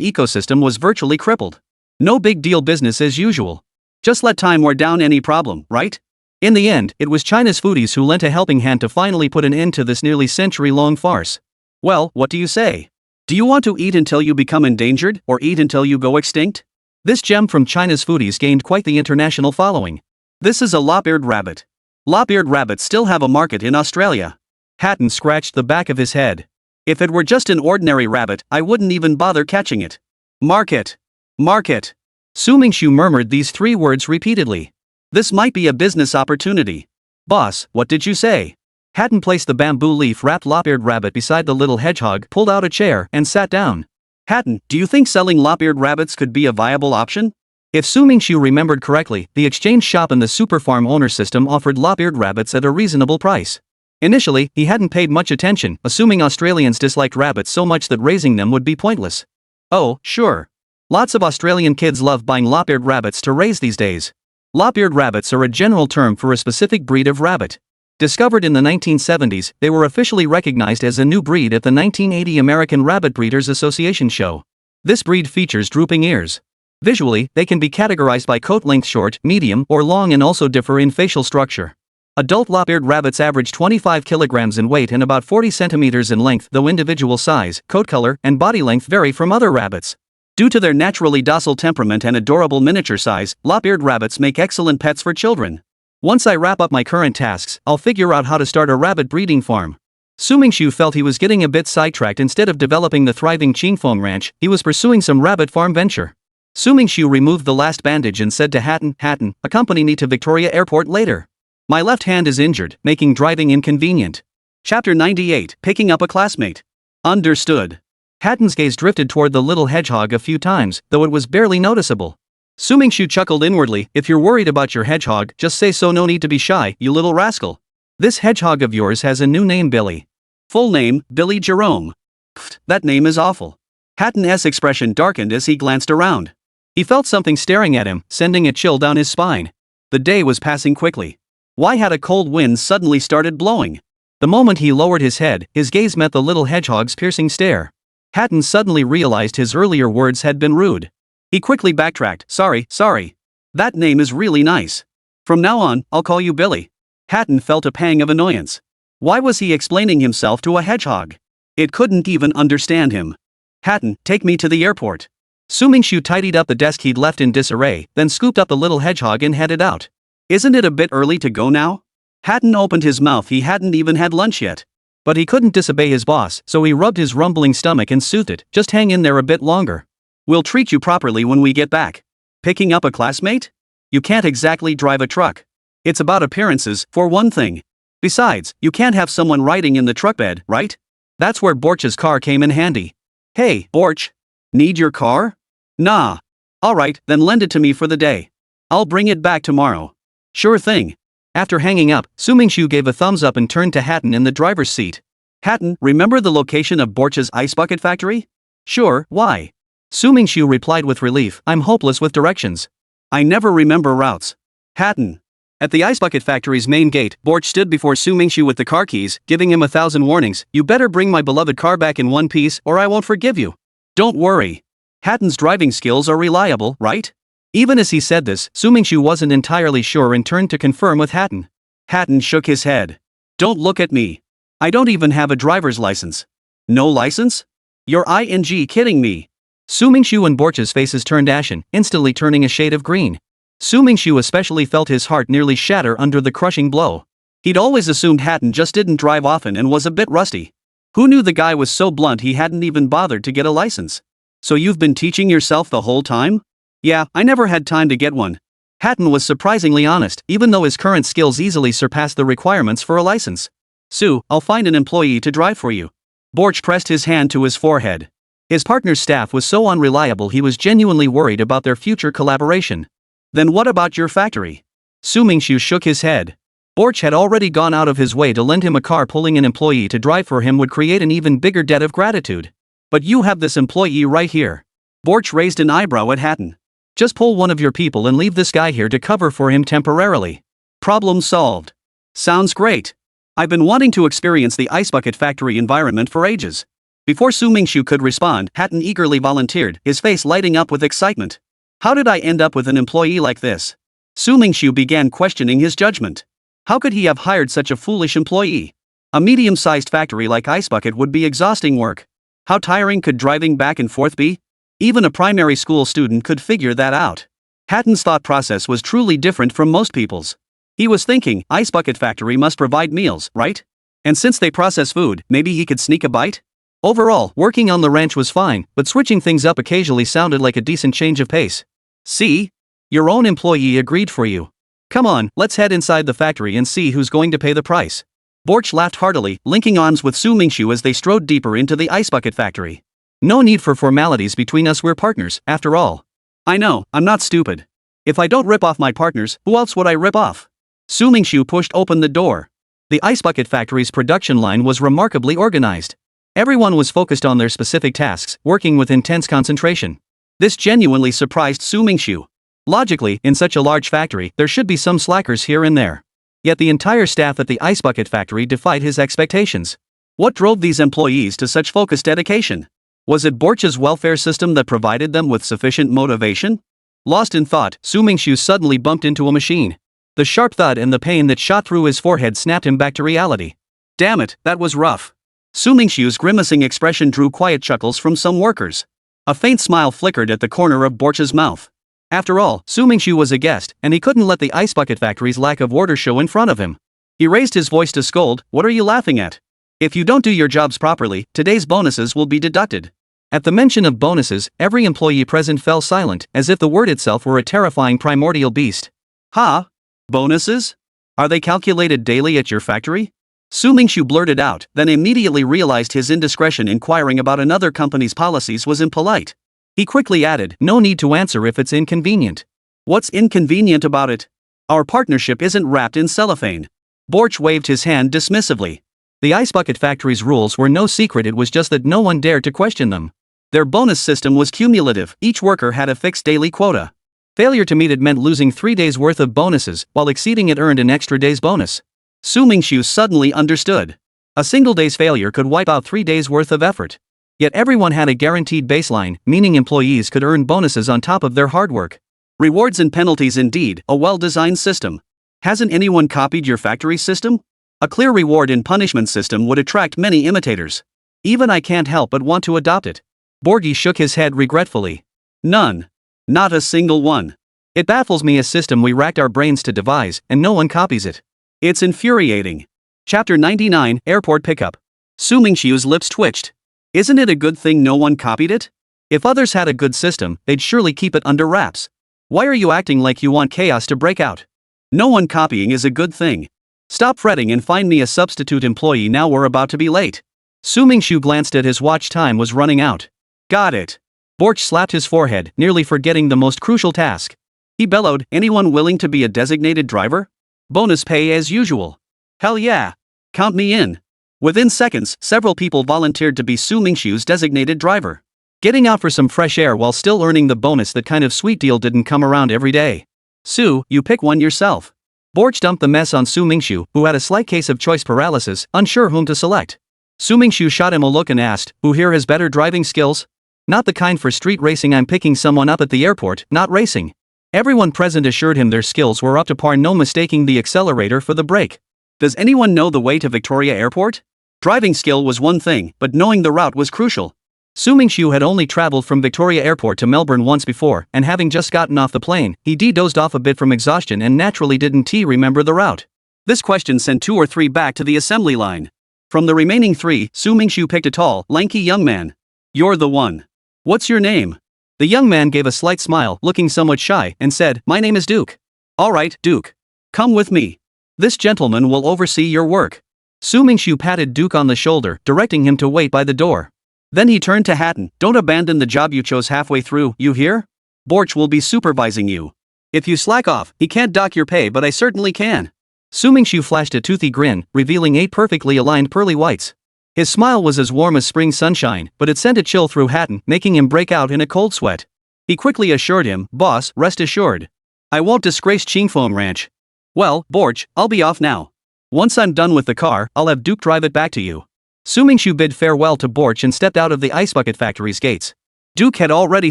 ecosystem was virtually crippled. No big deal, business as usual. Just let time wear down any problem, right? In the end, it was China's foodies who lent a helping hand to finally put an end to this nearly century-long farce. Well, what do you say? Do you want to eat until you become endangered, or eat until you go extinct? This gem from China's foodies gained quite the international following. This is a lop-eared rabbit. Lop-eared rabbits still have a market in Australia. Hatton scratched the back of his head. If it were just an ordinary rabbit, I wouldn't even bother catching it. Market. Market. Su Mingxu murmured these 3 words repeatedly. This might be a business opportunity. Boss, what did you say? Hatton placed the bamboo leaf-wrapped lop-eared rabbit beside the little hedgehog, pulled out a chair, and sat down. Hatton, do you think selling lop-eared rabbits could be a viable option? If Su Mingxu remembered correctly, the exchange shop and the super farm owner system offered lop-eared rabbits at a reasonable price. Initially, he hadn't paid much attention, assuming Australians disliked rabbits so much that raising them would be pointless. Oh, sure. Lots of Australian kids love buying lop-eared rabbits to raise these days. Lop-eared rabbits are a general term for a specific breed of rabbit. Discovered in the 1970s, they were officially recognized as a new breed at the 1980 American Rabbit Breeders Association show. This breed features drooping ears. Visually, they can be categorized by coat length short, medium, or long and also differ in facial structure. Adult lop-eared rabbits average 25 kilograms in weight and about 40 centimeters in length, though individual size, coat color, and body length vary from other rabbits. Due to their naturally docile temperament and adorable miniature size, lop-eared rabbits make excellent pets for children. Once I wrap up my current tasks, I'll figure out how to start a rabbit breeding farm. Su Mingxu felt he was getting a bit sidetracked. Instead of developing the thriving Qingfeng ranch, he was pursuing some rabbit farm venture. Su Mingxu removed the last bandage and said to Hatton, accompany me to Victoria Airport later. My left hand is injured, making driving inconvenient. Chapter 98, Picking Up a Classmate. Understood. Hatton's gaze drifted toward the little hedgehog a few times, though it was barely noticeable. Su Mingxu chuckled inwardly. If you're worried about your hedgehog, just say so, no need to be shy, you little rascal. This hedgehog of yours has a new name, Billy. Full name, Billy Jerome. Pfft, that name is awful. Hatton's expression darkened as he glanced around. He felt something staring at him, sending a chill down his spine. The day was passing quickly. Why had a cold wind suddenly started blowing? The moment he lowered his head, his gaze met the little hedgehog's piercing stare. Hatton suddenly realized his earlier words had been rude. He quickly backtracked. Sorry. That name is really nice. From now on, I'll call you Billy. Hatton felt a pang of annoyance. Why was he explaining himself to a hedgehog? It couldn't even understand him. Hatton, take me to the airport. Su Mingxu tidied up the desk he'd left in disarray, then scooped up the little hedgehog and headed out. Isn't it a bit early to go now? Hatton opened his mouth. He hadn't even had lunch yet. But he couldn't disobey his boss, so he rubbed his rumbling stomach and soothed it. Just hang in there a bit longer. We'll treat you properly when we get back. Picking up a classmate? You can't exactly drive a truck. It's about appearances, for one thing. Besides, you can't have someone riding in the truck bed, right? That's where Borch's car came in handy. Hey, Borch. Need your car? Nah. Alright, then lend it to me for the day. I'll bring it back tomorrow. Sure thing. After hanging up, Su Mingxu gave a thumbs up and turned to Hatton in the driver's seat. Hatton, remember the location of Borch's ice bucket factory? Sure, why? Su Mingxu replied with relief. I'm hopeless with directions. I never remember routes. Hatton. At the ice bucket factory's main gate, Borch stood before Su Mingxu with the car keys, giving him 1,000 warnings. You better bring my beloved car back in one piece, or I won't forgive you. Don't worry. Hatton's driving skills are reliable, right? Even as he said this, Su Mingxu wasn't entirely sure and turned to confirm with Hatton. Hatton shook his head. Don't look at me. I don't even have a driver's license. No license? You're kidding me. Su Mingxu and Borch's faces turned ashen, instantly turning a shade of green. Su Mingxu especially felt his heart nearly shatter under the crushing blow. He'd always assumed Hatton just didn't drive often and was a bit rusty. Who knew the guy was so blunt he hadn't even bothered to get a license? So you've been teaching yourself the whole time? Yeah, I never had time to get one. Hatton was surprisingly honest, even though his current skills easily surpassed the requirements for a license. Su, I'll find an employee to drive for you. Borch pressed his hand to his forehead. His partner's staff was so unreliable he was genuinely worried about their future collaboration. Then what about your factory? Su Mingxu shook his head. Borch had already gone out of his way to lend him a car. Pulling an employee to drive for him would create an even bigger debt of gratitude. But you have this employee right here. Borch raised an eyebrow at Hatton. Just pull one of your people and leave this guy here to cover for him temporarily. Problem solved. Sounds great. I've been wanting to experience the ice bucket factory environment for ages. Before Su Mingxu could respond, Hatton eagerly volunteered, his face lighting up with excitement. How did I end up with an employee like this? Su Mingxu began questioning his judgment. How could he have hired such a foolish employee? A medium-sized factory like Ice Bucket would be exhausting work. How tiring could driving back and forth be? Even a primary school student could figure that out. Hatton's thought process was truly different from most people's. He was thinking, Ice Bucket Factory must provide meals, right? And since they process food, maybe he could sneak a bite? Overall, working on the ranch was fine, but switching things up occasionally sounded like a decent change of pace. See? Your own employee agreed for you. Come on, let's head inside the factory and see who's going to pay the price. Borch laughed heartily, linking arms with Su Mingxu as they strode deeper into the Ice Bucket Factory. No need for formalities between us, we're partners, after all. I know, I'm not stupid. If I don't rip off my partners, who else would I rip off? Su Mingxu pushed open the door. The Ice Bucket Factory's production line was remarkably organized. Everyone was focused on their specific tasks, working with intense concentration. This genuinely surprised Su Mingxu. Logically, in such a large factory, there should be some slackers here and there. Yet the entire staff at the Ice Bucket Factory defied his expectations. What drove these employees to such focused dedication? Was it Borch's welfare system that provided them with sufficient motivation? Lost in thought, Su Mingxu suddenly bumped into a machine. The sharp thud and the pain that shot through his forehead snapped him back to reality. Damn it, that was rough. Su Mingxu's grimacing expression drew quiet chuckles from some workers. A faint smile flickered at the corner of Borch's mouth. After all, Su Mingxu was a guest, and he couldn't let the Ice Bucket Factory's lack of order show in front of him. He raised his voice to scold, "What are you laughing at? If you don't do your jobs properly, today's bonuses will be deducted." At the mention of bonuses, every employee present fell silent, as if the word itself were a terrifying primordial beast. Huh? Bonuses? Are they calculated daily at your factory? Su Mingxu blurted out, then immediately realized his indiscretion inquiring about another company's policies was impolite. He quickly added, "No need to answer if it's inconvenient." What's inconvenient about it? Our partnership isn't wrapped in cellophane. Borch waved his hand dismissively. The Ice Bucket Factory's rules were no secret, it was just that no one dared to question them. Their bonus system was cumulative, each worker had a fixed daily quota. Failure to meet it meant losing 3 days' worth of bonuses, while exceeding it earned an extra day's bonus. Su Mingxu suddenly understood. A single day's failure could wipe out 3 days' worth of effort. Yet everyone had a guaranteed baseline, meaning employees could earn bonuses on top of their hard work. Rewards and penalties indeed, a well-designed system. Hasn't anyone copied your factory system? A clear reward and punishment system would attract many imitators. Even I can't help but want to adopt it. Borgi shook his head regretfully. None. Not a single one. It baffles me, a system we racked our brains to devise, and no one copies it. It's infuriating. Chapter 99, Airport Pickup. Su Mingxiu's lips twitched. Isn't it a good thing no one copied it? If others had a good system, they'd surely keep it under wraps. Why are you acting like you want chaos to break out? No one copying is a good thing. Stop fretting and find me a substitute employee now, we're about to be late. Su Mingxu glanced at his watch, time was running out. Got it. Borch slapped his forehead, nearly forgetting the most crucial task. He bellowed, anyone willing to be a designated driver? Bonus pay as usual. Hell yeah. Count me in. Within seconds, several people volunteered to be Su Mingxiu's designated driver. Getting out for some fresh air while still earning the bonus, that kind of sweet deal didn't come around every day. Su, you pick one yourself. Borch dumped the mess on Su Mingxu, who had a slight case of choice paralysis, unsure whom to select. Su Mingxu shot him a look and asked, who here has better driving skills? Not the kind for street racing, I'm picking someone up at the airport, not racing. Everyone present assured him their skills were up to par, no mistaking the accelerator for the brake. Does anyone know the way to Victoria Airport? Driving skill was one thing, but knowing the route was crucial. Su Mingxu had only traveled from Victoria Airport to Melbourne once before, and having just gotten off the plane, he dozed off a bit from exhaustion and naturally didn't remember the route. This question sent 2 or 3 back to the assembly line. From the remaining 3, Su Mingxu picked a tall, lanky young man. You're the one. What's your name? The young man gave a slight smile, looking somewhat shy, and said, my name is Duke. All right, Duke. Come with me. This gentleman will oversee your work. Su Mingxu patted Duke on the shoulder, directing him to wait by the door. Then he turned to Hatton, don't abandon the job you chose halfway through, you hear? Borch will be supervising you. If you slack off, he can't dock your pay, but I certainly can. Su Mingxu flashed a toothy grin, revealing 8 perfectly aligned pearly whites. His smile was as warm as spring sunshine, but it sent a chill through Hatton, making him break out in a cold sweat. He quickly assured him, boss, rest assured. I won't disgrace Qingfeng Ranch. Well, Borch, I'll be off now. Once I'm done with the car, I'll have Duke drive it back to you. Su Mingxu bid farewell to Borch and stepped out of the Ice Bucket Factory's gates. Duke had already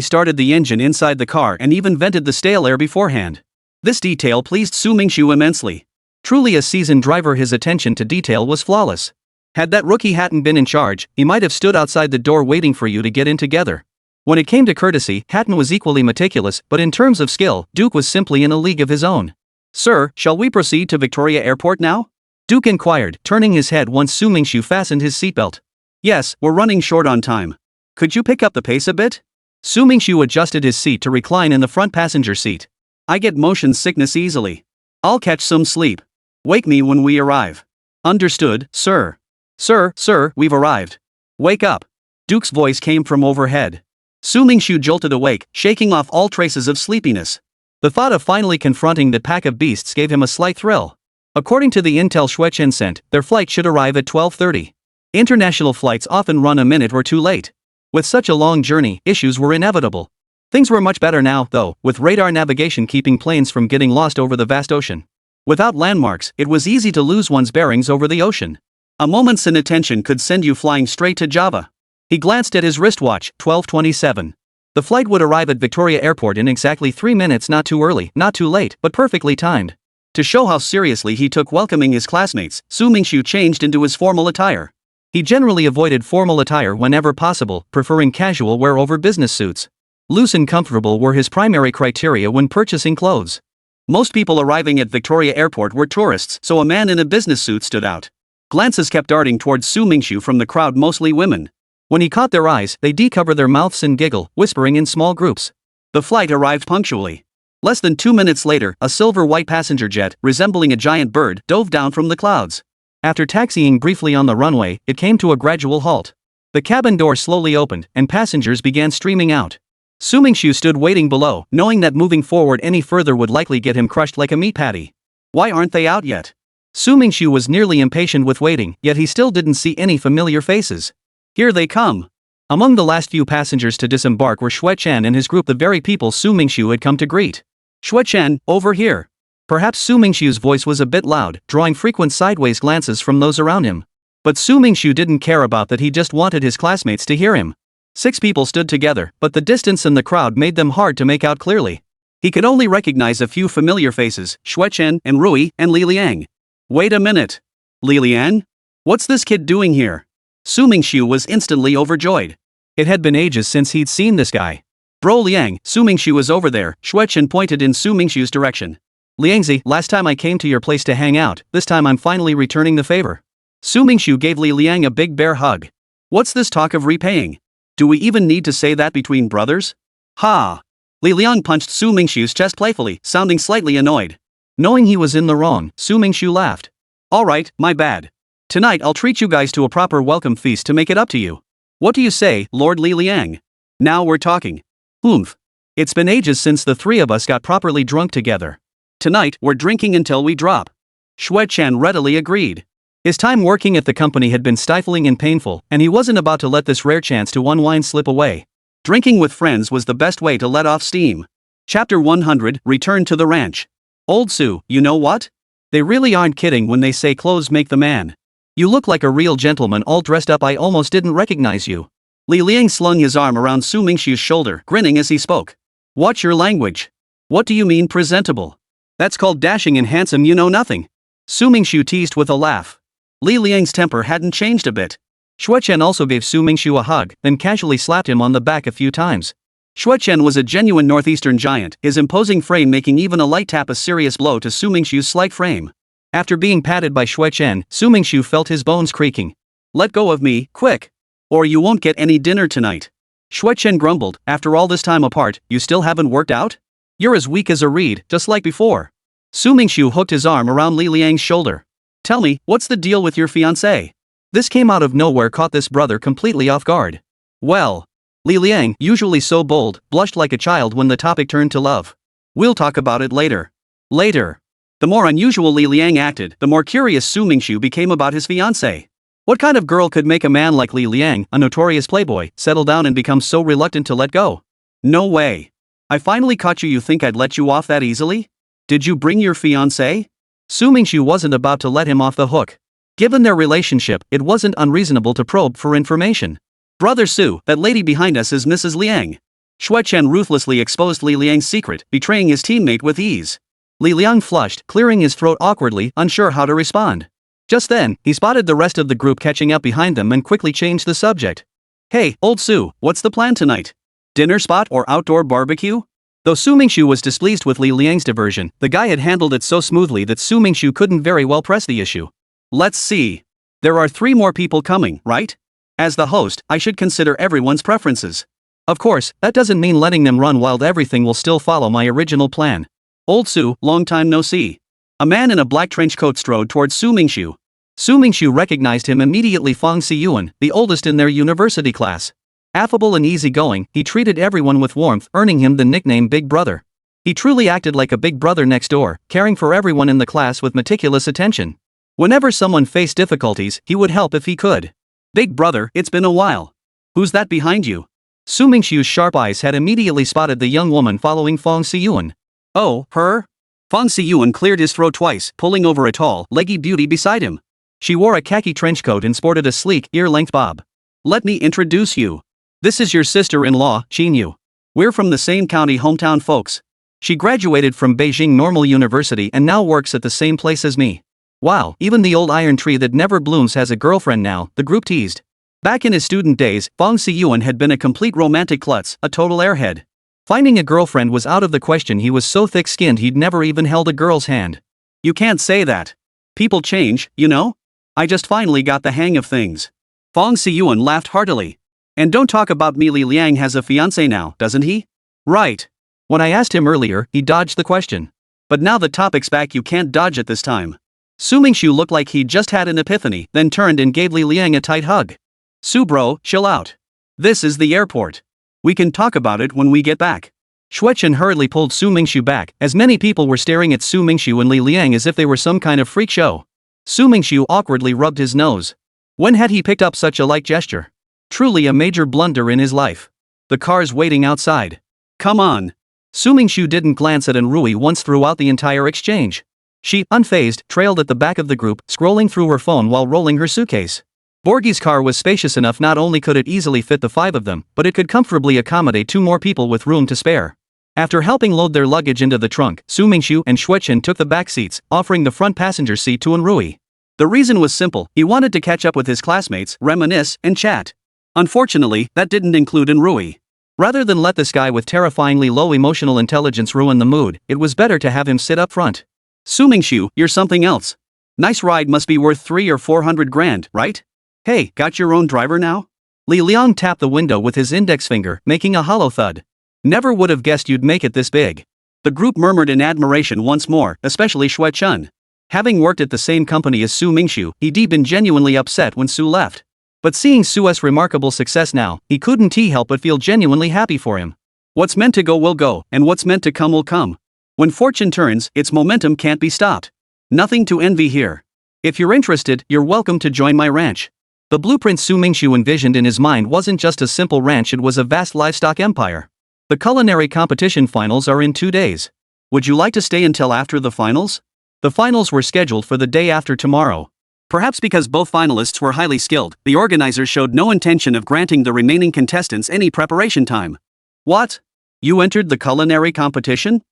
started the engine inside the car and even vented the stale air beforehand. This detail pleased Su Mingxu immensely. Truly a seasoned driver, his attention to detail was flawless. Had that rookie Hatton been in charge, he might have stood outside the door waiting for you to get in together. When it came to courtesy, Hatton was equally meticulous, but in terms of skill, Duke was simply in a league of his own. Sir, shall we proceed to Victoria Airport now? Duke inquired, turning his head once Su Mingxu fastened his seatbelt. Yes, we're running short on time. Could you pick up the pace a bit? Su Mingxu adjusted his seat to recline in the front passenger seat. I get motion sickness easily. I'll catch some sleep. Wake me when we arrive. Understood, sir. Sir, we've arrived. Wake up. Duke's voice came from overhead. Su Mingxu jolted awake, shaking off all traces of sleepiness. The thought of finally confronting that pack of beasts gave him a slight thrill. According to the intel Xuechen sent, their flight should arrive at 12:30. International flights often run a minute or two late. With such a long journey, issues were inevitable. Things were much better now, though, with radar navigation keeping planes from getting lost over the vast ocean. Without landmarks, it was easy to lose one's bearings over the ocean. A moment's inattention could send you flying straight to Java. He glanced at his wristwatch, 12:27. The flight would arrive at Victoria Airport in exactly 3 minutes, not too early, not too late, but perfectly timed. To show how seriously he took welcoming his classmates, Su Mingxu changed into his formal attire. He generally avoided formal attire whenever possible, preferring casual wear over business suits. Loose and comfortable were his primary criteria when purchasing clothes. Most people arriving at Victoria Airport were tourists, so a man in a business suit stood out. Glances kept darting towards Su Mingxu from the crowd, mostly women. When he caught their eyes, they decover their mouths and giggle, whispering in small groups. The flight arrived punctually. Less than 2 minutes later, a silver-white passenger jet, resembling a giant bird, dove down from the clouds. After taxiing briefly on the runway, it came to a gradual halt. The cabin door slowly opened, and passengers began streaming out. Su Mingxu stood waiting below, knowing that moving forward any further would likely get him crushed like a meat patty. Why aren't they out yet? Su Mingxu was nearly impatient with waiting, yet he still didn't see any familiar faces. Here they come. Among the last few passengers to disembark were Xuechen and his group, the very people Su Mingxu had come to greet. Xuechen, over here. Perhaps Su Mingxu's voice was a bit loud, drawing frequent sideways glances from those around him. But Su Mingxu didn't care about that, he just wanted his classmates to hear him. 6 people stood together, but the distance and the crowd made them hard to make out clearly. He could only recognize a few familiar faces, Xuechen and Rui and Li Liang. Wait a minute. Li Liang? What's this kid doing here? Su Mingxu was instantly overjoyed. It had been ages since he'd seen this guy. Bro Liang, Su Mingxu was over there. Xuechen pointed in Su Mingxu's direction. Liangzi, last time I came to your place to hang out, this time I'm finally returning the favor. Su Mingxu gave Li Liang a big bear hug. What's this talk of repaying? Do we even need to say that between brothers? Ha! Li Liang punched Su Mingxu's chest playfully, sounding slightly annoyed. Knowing he was in the wrong, Su Mingxu laughed. Alright, my bad. Tonight I'll treat you guys to a proper welcome feast to make it up to you. What do you say, Lord Li Liang? Now we're talking. Oomph. It's been ages since the 3 of us got properly drunk together. Tonight, we're drinking until we drop. Xuechen readily agreed. His time working at the company had been stifling and painful, and he wasn't about to let this rare chance to unwind slip away. Drinking with friends was the best way to let off steam. Chapter 100, Return to the Ranch. Old Su, you know what? They really aren't kidding when they say clothes make the man. You look like a real gentleman all dressed up. I almost didn't recognize you. Li Liang slung his arm around Su Mingxu's shoulder, grinning as he spoke. Watch your language. What do you mean presentable? That's called dashing and handsome, you know nothing. Su Mingxu teased with a laugh. Li Liang's temper hadn't changed a bit. Xuechen also gave Su Mingxu a hug, then casually slapped him on the back a few times. Xuechen was a genuine northeastern giant, his imposing frame making even a light tap a serious blow to Su Mingxu's slight frame. After being patted by Xuechen, Su Mingxu felt his bones creaking. Let go of me, quick! Or you won't get any dinner tonight. Xuechen grumbled, after all this time apart, you still haven't worked out? You're as weak as a reed, just like before. Su Mingxu hooked his arm around Li Liang's shoulder. Tell me, what's the deal with your fiancée? This came out of nowhere, caught this brother completely off guard. Well, Li Liang, usually so bold, blushed like a child when the topic turned to love. We'll talk about it later. Later. The more unusual Li Liang acted, the more curious Su Mingxu became about his fiancée. What kind of girl could make a man like Li Liang, a notorious playboy, settle down and become so reluctant to let go? No way. I finally caught you. You think I'd let you off that easily? Did you bring your fiancée? Su Mingxu wasn't about to let him off the hook. Given their relationship, it wasn't unreasonable to probe for information. Brother Su, that lady behind us is Mrs. Liang. Xuechen ruthlessly exposed Li Liang's secret, betraying his teammate with ease. Li Liang flushed, clearing his throat awkwardly, unsure how to respond. Just then, he spotted the rest of the group catching up behind them and quickly changed the subject. Hey, old Su, what's the plan tonight? Dinner spot or outdoor barbecue? Though Su Mingxu was displeased with Li Liang's diversion, the guy had handled it so smoothly that Su Mingxu couldn't very well press the issue. Let's see. There are 3 more people coming, right? As the host, I should consider everyone's preferences. Of course, that doesn't mean letting them run wild. Everything will still follow my original plan. Old Su, long time no see. A man in a black trench coat strode towards Su Mingxu. Su Mingxu recognized him immediately. Fang Siyuan, the oldest in their university class. Affable and easygoing, he treated everyone with warmth, earning him the nickname Big Brother. He truly acted like a big brother next door, caring for everyone in the class with meticulous attention. Whenever someone faced difficulties, he would help if he could. Big Brother, it's been a while. Who's that behind you? Su Mingxu's sharp eyes had immediately spotted the young woman following Fang Siyuan. Oh, her? Fang Siyuan cleared his throat twice, pulling over a tall, leggy beauty beside him. She wore a khaki trench coat and sported a sleek, ear-length bob. Let me introduce you. This is your sister-in-law, Qinyu. We're from the same county, hometown folks. She graduated from Beijing Normal University and now works at the same place as me. Wow, even the old iron tree that never blooms has a girlfriend now, the group teased. Back in his student days, Fang Siyuan had been a complete romantic klutz, a total airhead. Finding a girlfriend was out of the question. He was so thick-skinned he'd never even held a girl's hand. You can't say that. People change, you know? I just finally got the hang of things. Fang Siyuan laughed heartily. And don't talk about me. Li Liang has a fiancé now, doesn't he? Right. When I asked him earlier, he dodged the question. But now the topic's back. You can't dodge it this time. Su Mingxu looked like he'd just had an epiphany, then turned and gave Li Liang a tight hug. Su bro, chill out. This is the airport. We can talk about it when we get back. Xuechen hurriedly pulled Su Mingxu back, as many people were staring at Su Mingxu and Li Liang as if they were some kind of freak show. Su Mingxu awkwardly rubbed his nose. When had he picked up such a light gesture? Truly a major blunder in his life. The car's waiting outside. Come on. Su Mingxu didn't glance at Enrui once throughout the entire exchange. She, unfazed, trailed at the back of the group, scrolling through her phone while rolling her suitcase. Borgie's car was spacious enough. Not only could it easily fit the 5 of them, but it could comfortably accommodate 2 more people with room to spare. After helping load their luggage into the trunk, Su Mingxu and Xuechen took the back seats, offering the front passenger seat to Enrui. The reason was simple: he wanted to catch up with his classmates, reminisce, and chat. Unfortunately, that didn't include Enrui. Rather than let this guy with terrifyingly low emotional intelligence ruin the mood, it was better to have him sit up front. Su Mingxu, you're something else. Nice ride must be worth 300 or 400 grand, right? Hey, got your own driver now? Li Liang tapped the window with his index finger, making a hollow thud. Never would have guessed you'd make it this big. The group murmured in admiration once more, especially Xuechen. Having worked at the same company as Su Mingxu, he'd been genuinely upset when Su left. But seeing Su's remarkable success now, he couldn't help but feel genuinely happy for him. What's meant to go will go, and what's meant to come will come. When fortune turns, its momentum can't be stopped. Nothing to envy here. If you're interested, you're welcome to join my ranch. The blueprint Su Mingxu envisioned in his mind wasn't just a simple ranch, it was a vast livestock empire. The culinary competition finals are in 2 days. Would you like to stay until after the finals? The finals were scheduled for the day after tomorrow. Perhaps because both finalists were highly skilled, the organizers showed no intention of granting the remaining contestants any preparation time. What? You entered the culinary competition?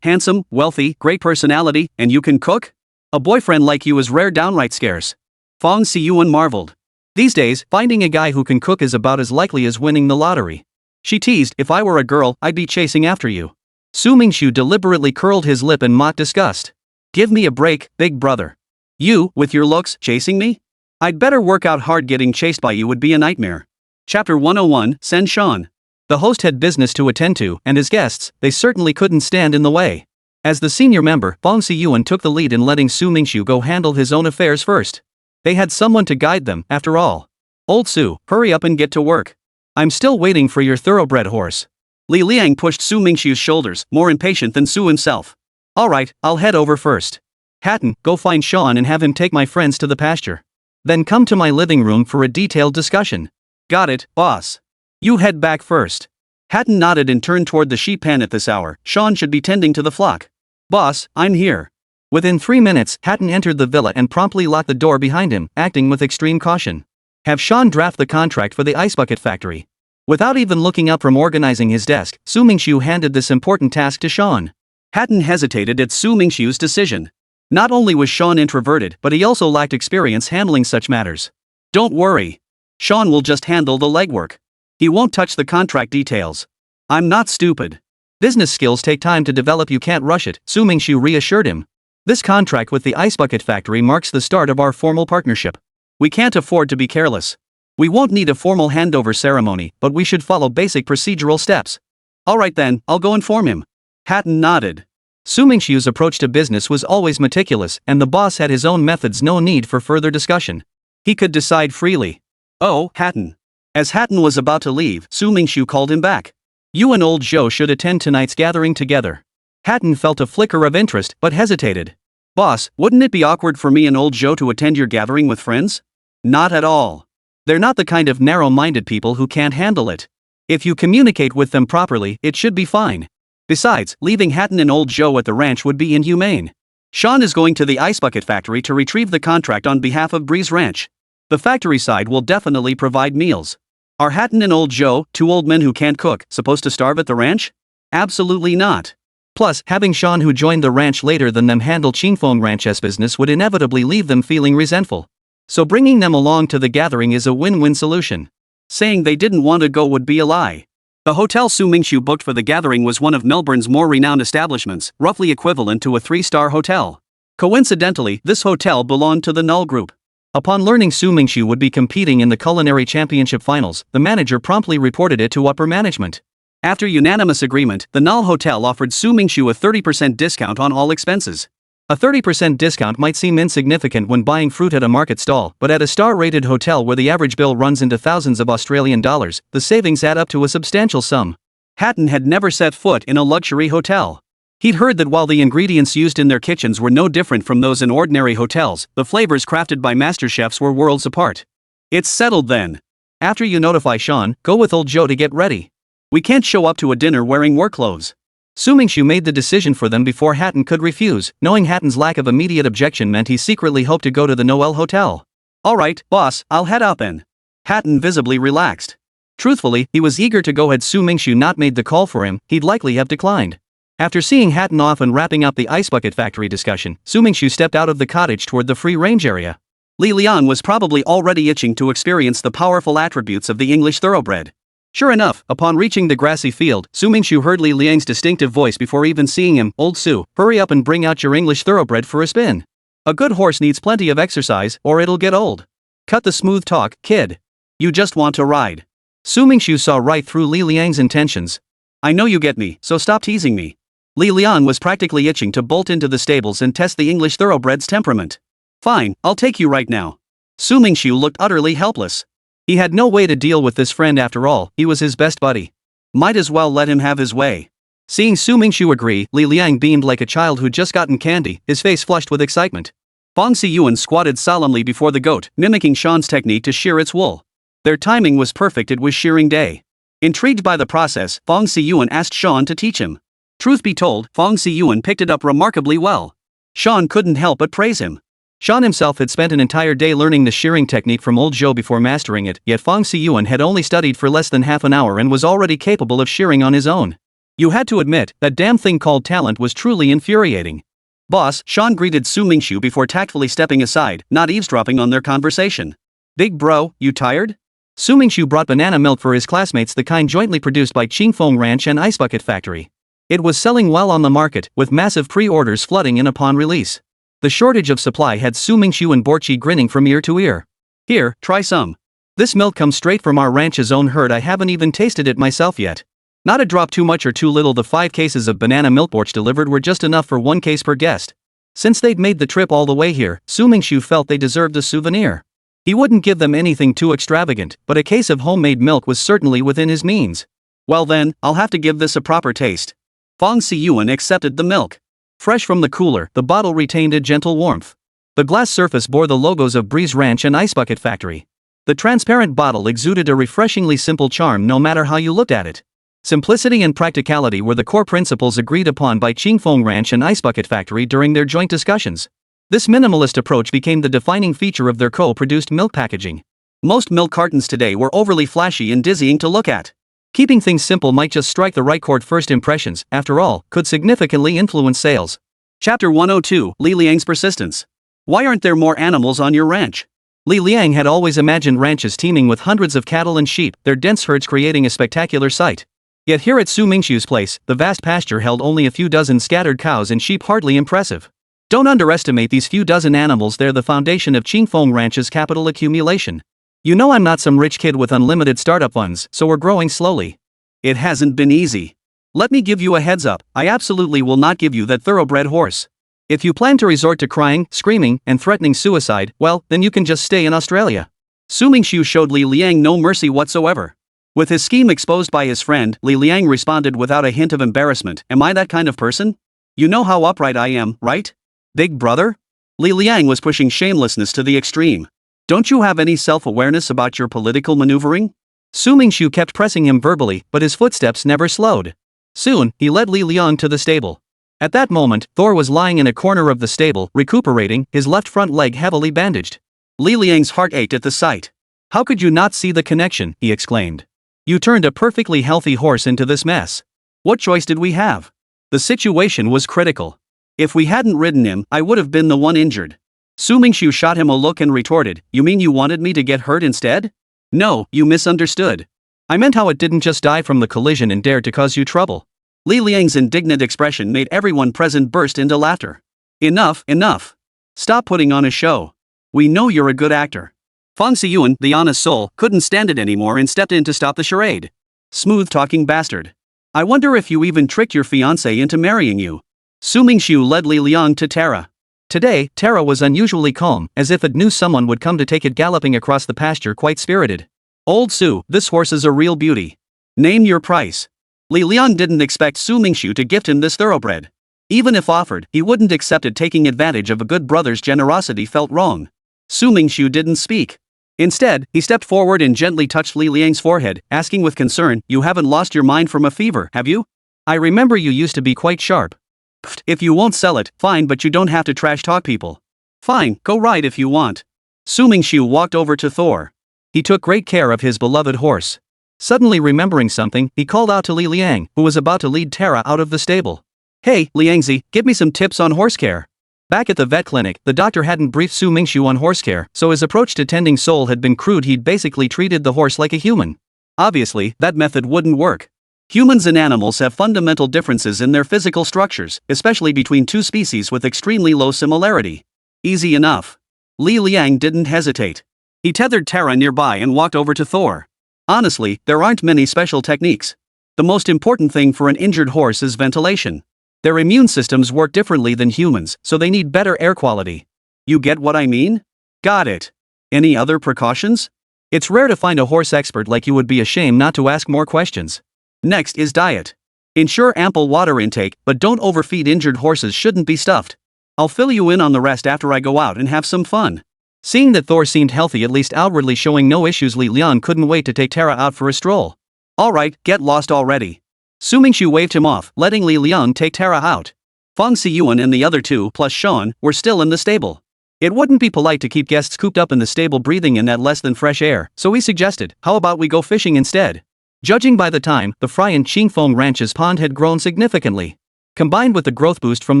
Handsome, wealthy, great personality, and you can cook? A boyfriend like you is rare, downright scarce. Fang Siyuan marveled. These days, finding a guy who can cook is about as likely as winning the lottery. She teased, if I were a girl, I'd be chasing after you. Su Mingxu deliberately curled his lip in mock disgust. Give me a break, big brother. You, with your looks, chasing me? I'd better work out hard. Getting chased by you would be a nightmare. Chapter 101, Send Sean. The host had business to attend to, and his guests, they certainly couldn't stand in the way. As the senior member, Fang Siyuan took the lead in letting Su Mingxu go handle his own affairs first. They had someone to guide them, after all. Old Su, hurry up and get to work. I'm still waiting for your thoroughbred horse. Li Liang pushed Su Mingxu's shoulders, more impatient than Su himself. Alright, I'll head over first. Hatton, go find Sean and have him take my friends to the pasture. Then come to my living room for a detailed discussion. Got it, boss. You head back first. Hatton nodded and turned toward the sheep pen. At this hour, Sean should be tending to the flock. Boss, I'm here. Within 3 minutes, Hatton entered the villa and promptly locked the door behind him, acting with extreme caution. Have Sean draft the contract for the ice bucket factory. Without even looking up from organizing his desk, Su Mingxu handed this important task to Sean. Hatton hesitated at Su Mingxu's decision. Not only was Sean introverted, but he also lacked experience handling such matters. Don't worry. Sean will just handle the legwork. He won't touch the contract details. I'm not stupid. Business skills take time to develop, you can't rush it, Su Mingxu reassured him. This contract with the ice bucket factory marks the start of our formal partnership. We can't afford to be careless. We won't need a formal handover ceremony, but we should follow basic procedural steps. Alright then, I'll go inform him. Hatton nodded. Su Mingxu's approach to business was always meticulous, and the boss had his own methods, no need for further discussion. He could decide freely. Oh, Hatton. As Hatton was about to leave, Su Mingxu called him back. You and old Zhou should attend tonight's gathering together. Hatton felt a flicker of interest, but hesitated. Boss, wouldn't it be awkward for me and old Zhou to attend your gathering with friends? Not at all. They're not the kind of narrow-minded people who can't handle it. If you communicate with them properly, it should be fine. Besides, leaving Hatton and old Zhou at the ranch would be inhumane. Sean is going to the ice bucket factory to retrieve the contract on behalf of Breeze Ranch. The factory side will definitely provide meals. Are Hatton and old Zhou, two old men who can't cook, supposed to starve at the ranch? Absolutely not. Plus, having Sean, who joined the ranch later than them, handle Qingfeng Ranch's business would inevitably leave them feeling resentful. So bringing them along to the gathering is a win-win solution. Saying they didn't want to go would be a lie. The hotel Su Mingxu booked for the gathering was one of Melbourne's more renowned establishments, roughly equivalent to a 3-star hotel. Coincidentally, this hotel belonged to the Null Group. Upon learning Su Mingxu would be competing in the culinary championship finals, the manager promptly reported it to upper management. After unanimous agreement, the Null Hotel offered Su Mingxu a 30% discount on all expenses. A 30% discount might seem insignificant when buying fruit at a market stall, but at a star-rated hotel where the average bill runs into thousands of Australian dollars, the savings add up to a substantial sum. Hatton had never set foot in a luxury hotel. He'd heard that while the ingredients used in their kitchens were no different from those in ordinary hotels, the flavors crafted by master chefs were worlds apart. It's settled then. After you notify Sean, go with old Zhou to get ready. We can't show up to a dinner wearing work clothes. Su Mingxu made the decision for them before Hatton could refuse, knowing Hatton's lack of immediate objection meant he secretly hoped to go to the Noel Hotel. Alright, boss, I'll head up in. Hatton visibly relaxed. Truthfully, he was eager to go. Had Su Mingxu not made the call for him, he'd likely have declined. After seeing Hatton off and wrapping up the ice bucket factory discussion, Su Mingxu stepped out of the cottage toward the free-range area. Li Lian was probably already itching to experience the powerful attributes of the English thoroughbred. Sure enough, upon reaching the grassy field, Su Mingxu heard Li Liang's distinctive voice before even seeing him. Old Su, hurry up and bring out your English thoroughbred for a spin. A good horse needs plenty of exercise, or it'll get old. Cut the smooth talk, kid. You just want to ride. Su Mingxu saw right through Li Liang's intentions. I know you get me, so stop teasing me. Li Lian was practically itching to bolt into the stables and test the English thoroughbred's temperament. Fine, I'll take you right now. Su Mingxu looked utterly helpless. He had no way to deal with this friend after all, he was his best buddy. Might as well let him have his way. Seeing Su Mingxu agree, Li Liang beamed like a child who'd just gotten candy, his face flushed with excitement. Fong Siyuan squatted solemnly before the goat, mimicking Sean's technique to shear its wool. Their timing was perfect, it was shearing day. Intrigued by the process, Fong Siyuan asked Sean to teach him. Truth be told, Fong Siyuan picked it up remarkably well. Sean couldn't help but praise him. Sean himself had spent an entire day learning the shearing technique from old Zhou before mastering it, yet Fong Siyuan had only studied for less than half an hour and was already capable of shearing on his own. You had to admit, that damn thing called talent was truly infuriating. Boss, Sean greeted Su Mingxu before tactfully stepping aside, not eavesdropping on their conversation. Big bro, you tired? Su Mingxu brought banana milk for his classmates, the kind jointly produced by Qingfeng Ranch and Ice Bucket Factory. It was selling well on the market, with massive pre-orders flooding in upon release. The shortage of supply had Su Mingxu and Borchi grinning from ear to ear. Here, try some. This milk comes straight from our ranch's own herd, I haven't even tasted it myself yet. Not a drop too much or too little. The 5 cases of banana milk Borch delivered were just enough for 1 case per guest. Since they'd made the trip all the way here, Su Mingxu felt they deserved a souvenir. He wouldn't give them anything too extravagant, but a case of homemade milk was certainly within his means. Well then, I'll have to give this a proper taste. Fong Siyuan accepted the milk. Fresh from the cooler, the bottle retained a gentle warmth. The glass surface bore the logos of Breeze Ranch and Ice Bucket Factory. The transparent bottle exuded a refreshingly simple charm no matter how you looked at it. Simplicity and practicality were the core principles agreed upon by Qingfeng Ranch and Ice Bucket Factory during their joint discussions. This minimalist approach became the defining feature of their co-produced milk packaging. Most milk cartons today were overly flashy and dizzying to look at. Keeping things simple might just strike the right chord. First impressions, after all, could significantly influence sales. Chapter 102, Li Liang's Persistence. Why aren't there more animals on your ranch? Li Liang had always imagined ranches teeming with hundreds of cattle and sheep, their dense herds creating a spectacular sight. Yet here at Su Mingxu's place, the vast pasture held only a few dozen scattered cows and sheep, hardly impressive. Don't underestimate these few dozen animals, they're the foundation of Qingfeng Ranch's capital accumulation. You know, I'm not some rich kid with unlimited startup funds, so we're growing slowly. It hasn't been easy. Let me give you a heads up, I absolutely will not give you that thoroughbred horse. If you plan to resort to crying, screaming, and threatening suicide, well, then you can just stay in Australia. Su Mingxu showed Li Liang no mercy whatsoever. With his scheme exposed by his friend, Li Liang responded without a hint of embarrassment. Am I that kind of person? You know how upright I am, right? Big brother? Li Liang was pushing shamelessness to the extreme. Don't you have any self-awareness about your political maneuvering? Su Mingxu kept pressing him verbally, but his footsteps never slowed. Soon, he led Li Liang to the stable. At that moment, Thor was lying in a corner of the stable, recuperating, his left front leg heavily bandaged. Li Liang's heart ached at the sight. How could you not see the connection, he exclaimed. You turned a perfectly healthy horse into this mess. What choice did we have? The situation was critical. If we hadn't ridden him, I would have been the one injured. Su Mingxu shot him a look and retorted, you mean you wanted me to get hurt instead? No, you misunderstood. I meant how it didn't just die from the collision and dared to cause you trouble. Li Liang's indignant expression made everyone present burst into laughter. Enough, enough. Stop putting on a show. We know you're a good actor. Feng Xiyuan, the honest soul, couldn't stand it anymore and stepped in to stop the charade. Smooth-talking bastard. I wonder if you even tricked your fiancé into marrying you. Su Mingxu led Li Liang to Tara. Today, Tara was unusually calm, as if it knew someone would come to take it galloping across the pasture, quite spirited. Old Su, this horse is a real beauty. Name your price. Li Liang didn't expect Su Mingxu to gift him this thoroughbred. Even if offered, he wouldn't accept it. Taking advantage of a good brother's generosity felt wrong. Su Mingxu didn't speak. Instead, he stepped forward and gently touched Li Liang's forehead, asking with concern, you haven't lost your mind from a fever, have you? I remember you used to be quite sharp. Pfft, if you won't sell it, fine, but you don't have to trash talk people. Fine, go ride if you want. Su Mingxu walked over to Thor. He took great care of his beloved horse. Suddenly remembering something, he called out to Li Liang, who was about to lead Tara out of the stable. Hey, Liangzi, give me some tips on horse care. Back at the vet clinic, the doctor hadn't briefed Su Mingxu on horse care, so his approach to tending Soul had been crude. He'd basically treated the horse like a human. Obviously, that method wouldn't work. Humans and animals have fundamental differences in their physical structures, especially between two species with extremely low similarity. Easy enough. Li Liang didn't hesitate. He tethered Tara nearby and walked over to Thor. Honestly, there aren't many special techniques. The most important thing for an injured horse is ventilation. Their immune systems work differently than humans, so they need better air quality. You get what I mean? Got it. Any other precautions? It's rare to find a horse expert like you. Would be a shame not to ask more questions. Next is diet. Ensure ample water intake, but don't overfeed. Injured horses shouldn't be stuffed. I'll fill you in on the rest after I go out and have some fun. Seeing that Thor seemed healthy, at least outwardly showing no issues, Li Liang couldn't wait to take Tara out for a stroll. Alright, get lost already. Su Mingxu waved him off, letting Li Liang take Tara out. Feng Xiyuan and the other two, plus Sean, were still in the stable. It wouldn't be polite to keep guests cooped up in the stable breathing in that less than fresh air, so he suggested, how about we go fishing instead? Judging by the time, the fry in Qingfeng Ranch's pond had grown significantly. Combined with the growth boost from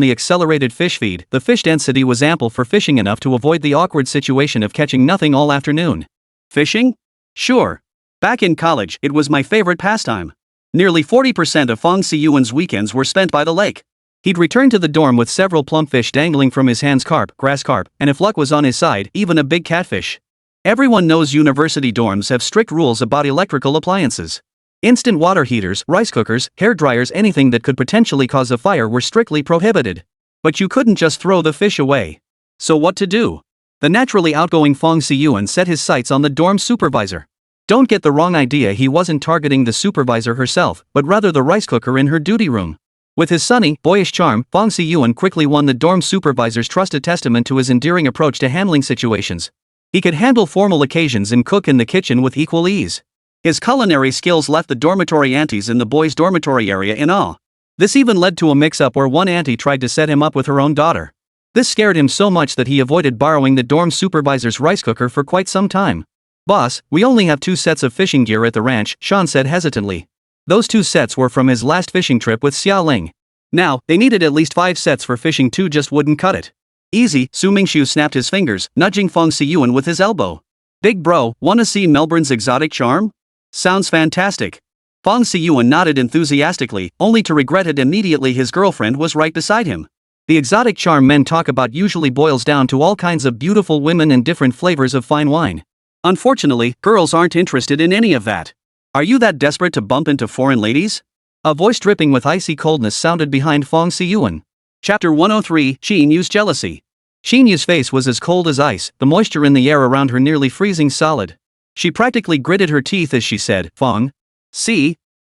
the accelerated fish feed, the fish density was ample for fishing, enough to avoid the awkward situation of catching nothing all afternoon. Fishing? Sure. Back in college, it was my favorite pastime. Nearly 40% of Feng Xiyuan's weekends were spent by the lake. He'd return to the dorm with several plump fish dangling from his hands, carp, grass carp, and if luck was on his side, even a big catfish. Everyone knows university dorms have strict rules about electrical appliances. Instant water heaters, rice cookers, hair dryers, anything that could potentially cause a fire were strictly prohibited. But you couldn't just throw the fish away. So what to do? The naturally outgoing Feng Xiyuan set his sights on the dorm supervisor. Don't get the wrong idea, he wasn't targeting the supervisor herself, but rather the rice cooker in her duty room. With his sunny, boyish charm, Feng Xiyuan quickly won the dorm supervisor's trust, a testament to his endearing approach to handling situations. He could handle formal occasions and cook in the kitchen with equal ease. His culinary skills left the dormitory aunties in the boys' dormitory area in awe. This even led to a mix-up where one auntie tried to set him up with her own daughter. This scared him so much that he avoided borrowing the dorm supervisor's rice cooker for quite some time. Boss, we only have 2 sets of fishing gear at the ranch, Sean said hesitantly. Those 2 sets were from his last fishing trip with Xia Ling. Now, they needed at least 5 sets for fishing, 2 just wouldn't cut it. Easy, Su Mingxu snapped his fingers, nudging Feng Siyuan with his elbow. Big bro, wanna see Melbourne's exotic charm? Sounds fantastic. Feng Siyuan nodded enthusiastically, only to regret it immediately. His girlfriend was right beside him. The exotic charm men talk about usually boils down to all kinds of beautiful women and different flavors of fine wine. Unfortunately, girls aren't interested in any of that. Are you that desperate to bump into foreign ladies? A voice dripping with icy coldness sounded behind Feng Siyuan. Chapter 103, Xin Yu's Jealousy. Xin Yu's face was as cold as ice, the moisture in the air around her nearly freezing solid. She practically gritted her teeth as she said, Feng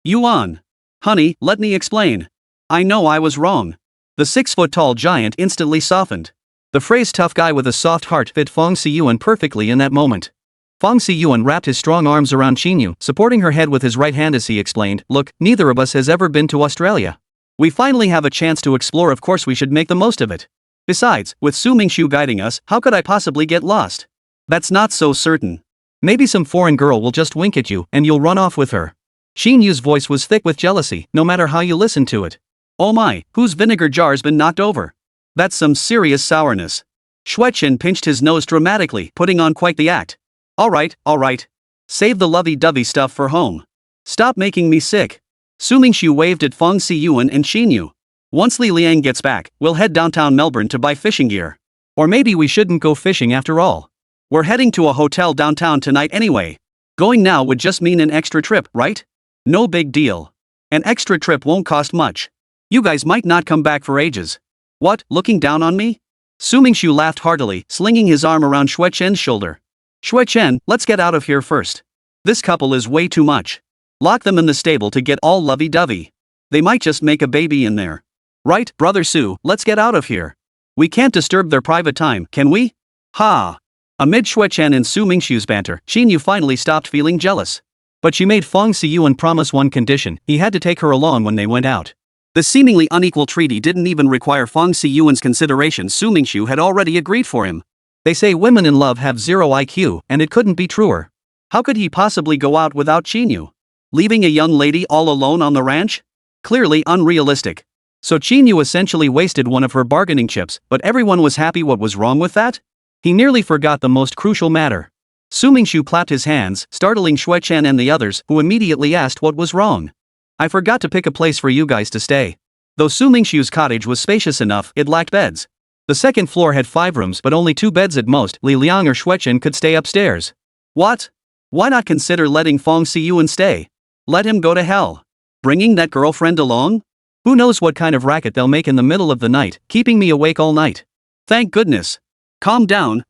Yuan. Honey, let me explain. I know I was wrong. The 6-foot-tall giant instantly softened. The phrase tough guy with a soft heart fit Feng Siyuan perfectly in that moment. Feng Siyuan wrapped his strong arms around Xin Yu, supporting her head with his right hand as he explained, look, neither of us has ever been to Australia. We finally have a chance to explore, of course we should make the most of it. Besides, with Su Mingxu guiding us, how could I possibly get lost? That's not so certain. Maybe some foreign girl will just wink at you and you'll run off with her. Xin Yu's voice was thick with jealousy, no matter how you listen to it. Oh my, whose vinegar jar's been knocked over? That's some serious sourness. Xuechen pinched his nose dramatically, putting on quite the act. Alright. Save the lovey-dovey stuff for home. Stop making me sick. Su Mingxu waved at Feng Siyuan and Xin Yu. Once Li Liang gets back, we'll head downtown Melbourne to buy fishing gear. Or maybe we shouldn't go fishing after all. We're heading to a hotel downtown tonight anyway. Going now would just mean an extra trip, right? No big deal. An extra trip won't cost much. You guys might not come back for ages. What, looking down on me? Su Mingxu laughed heartily, slinging his arm around Xuechen's shoulder. Xuechen, let's get out of here first. This couple is way too much. Lock them in the stable to get all lovey-dovey. They might just make a baby in there. Right, brother Su, let's get out of here. We can't disturb their private time, can we? Ha! Amid Xuechen and Su Mingxu's banter, Xin Yu finally stopped feeling jealous. But she made Feng Siyuan promise one condition: he had to take her along when they went out. The seemingly unequal treaty didn't even require Feng Siyuan's consideration. Su Mingxu had already agreed for him. They say women in love have 0 IQ, and it couldn't be truer. How could he possibly go out without Xin Yu? Leaving a young lady all alone on the ranch? Clearly unrealistic. So Xin Yu essentially wasted one of her bargaining chips, but everyone was happy. What was wrong with that? He nearly forgot the most crucial matter. Su Mingxu clapped his hands, startling Xuechen and the others, who immediately asked what was wrong. I forgot to pick a place for you guys to stay. Though Su Mingxu's cottage was spacious enough, it lacked beds. The second floor had 5 rooms but only 2 beds at most. Li Liang or Xuechen could stay upstairs. What? Why not consider letting Feng Siyuan stay? Let him go to hell. Bringing that girlfriend along? Who knows what kind of racket they'll make in the middle of the night, keeping me awake all night. Thank goodness. Calm down.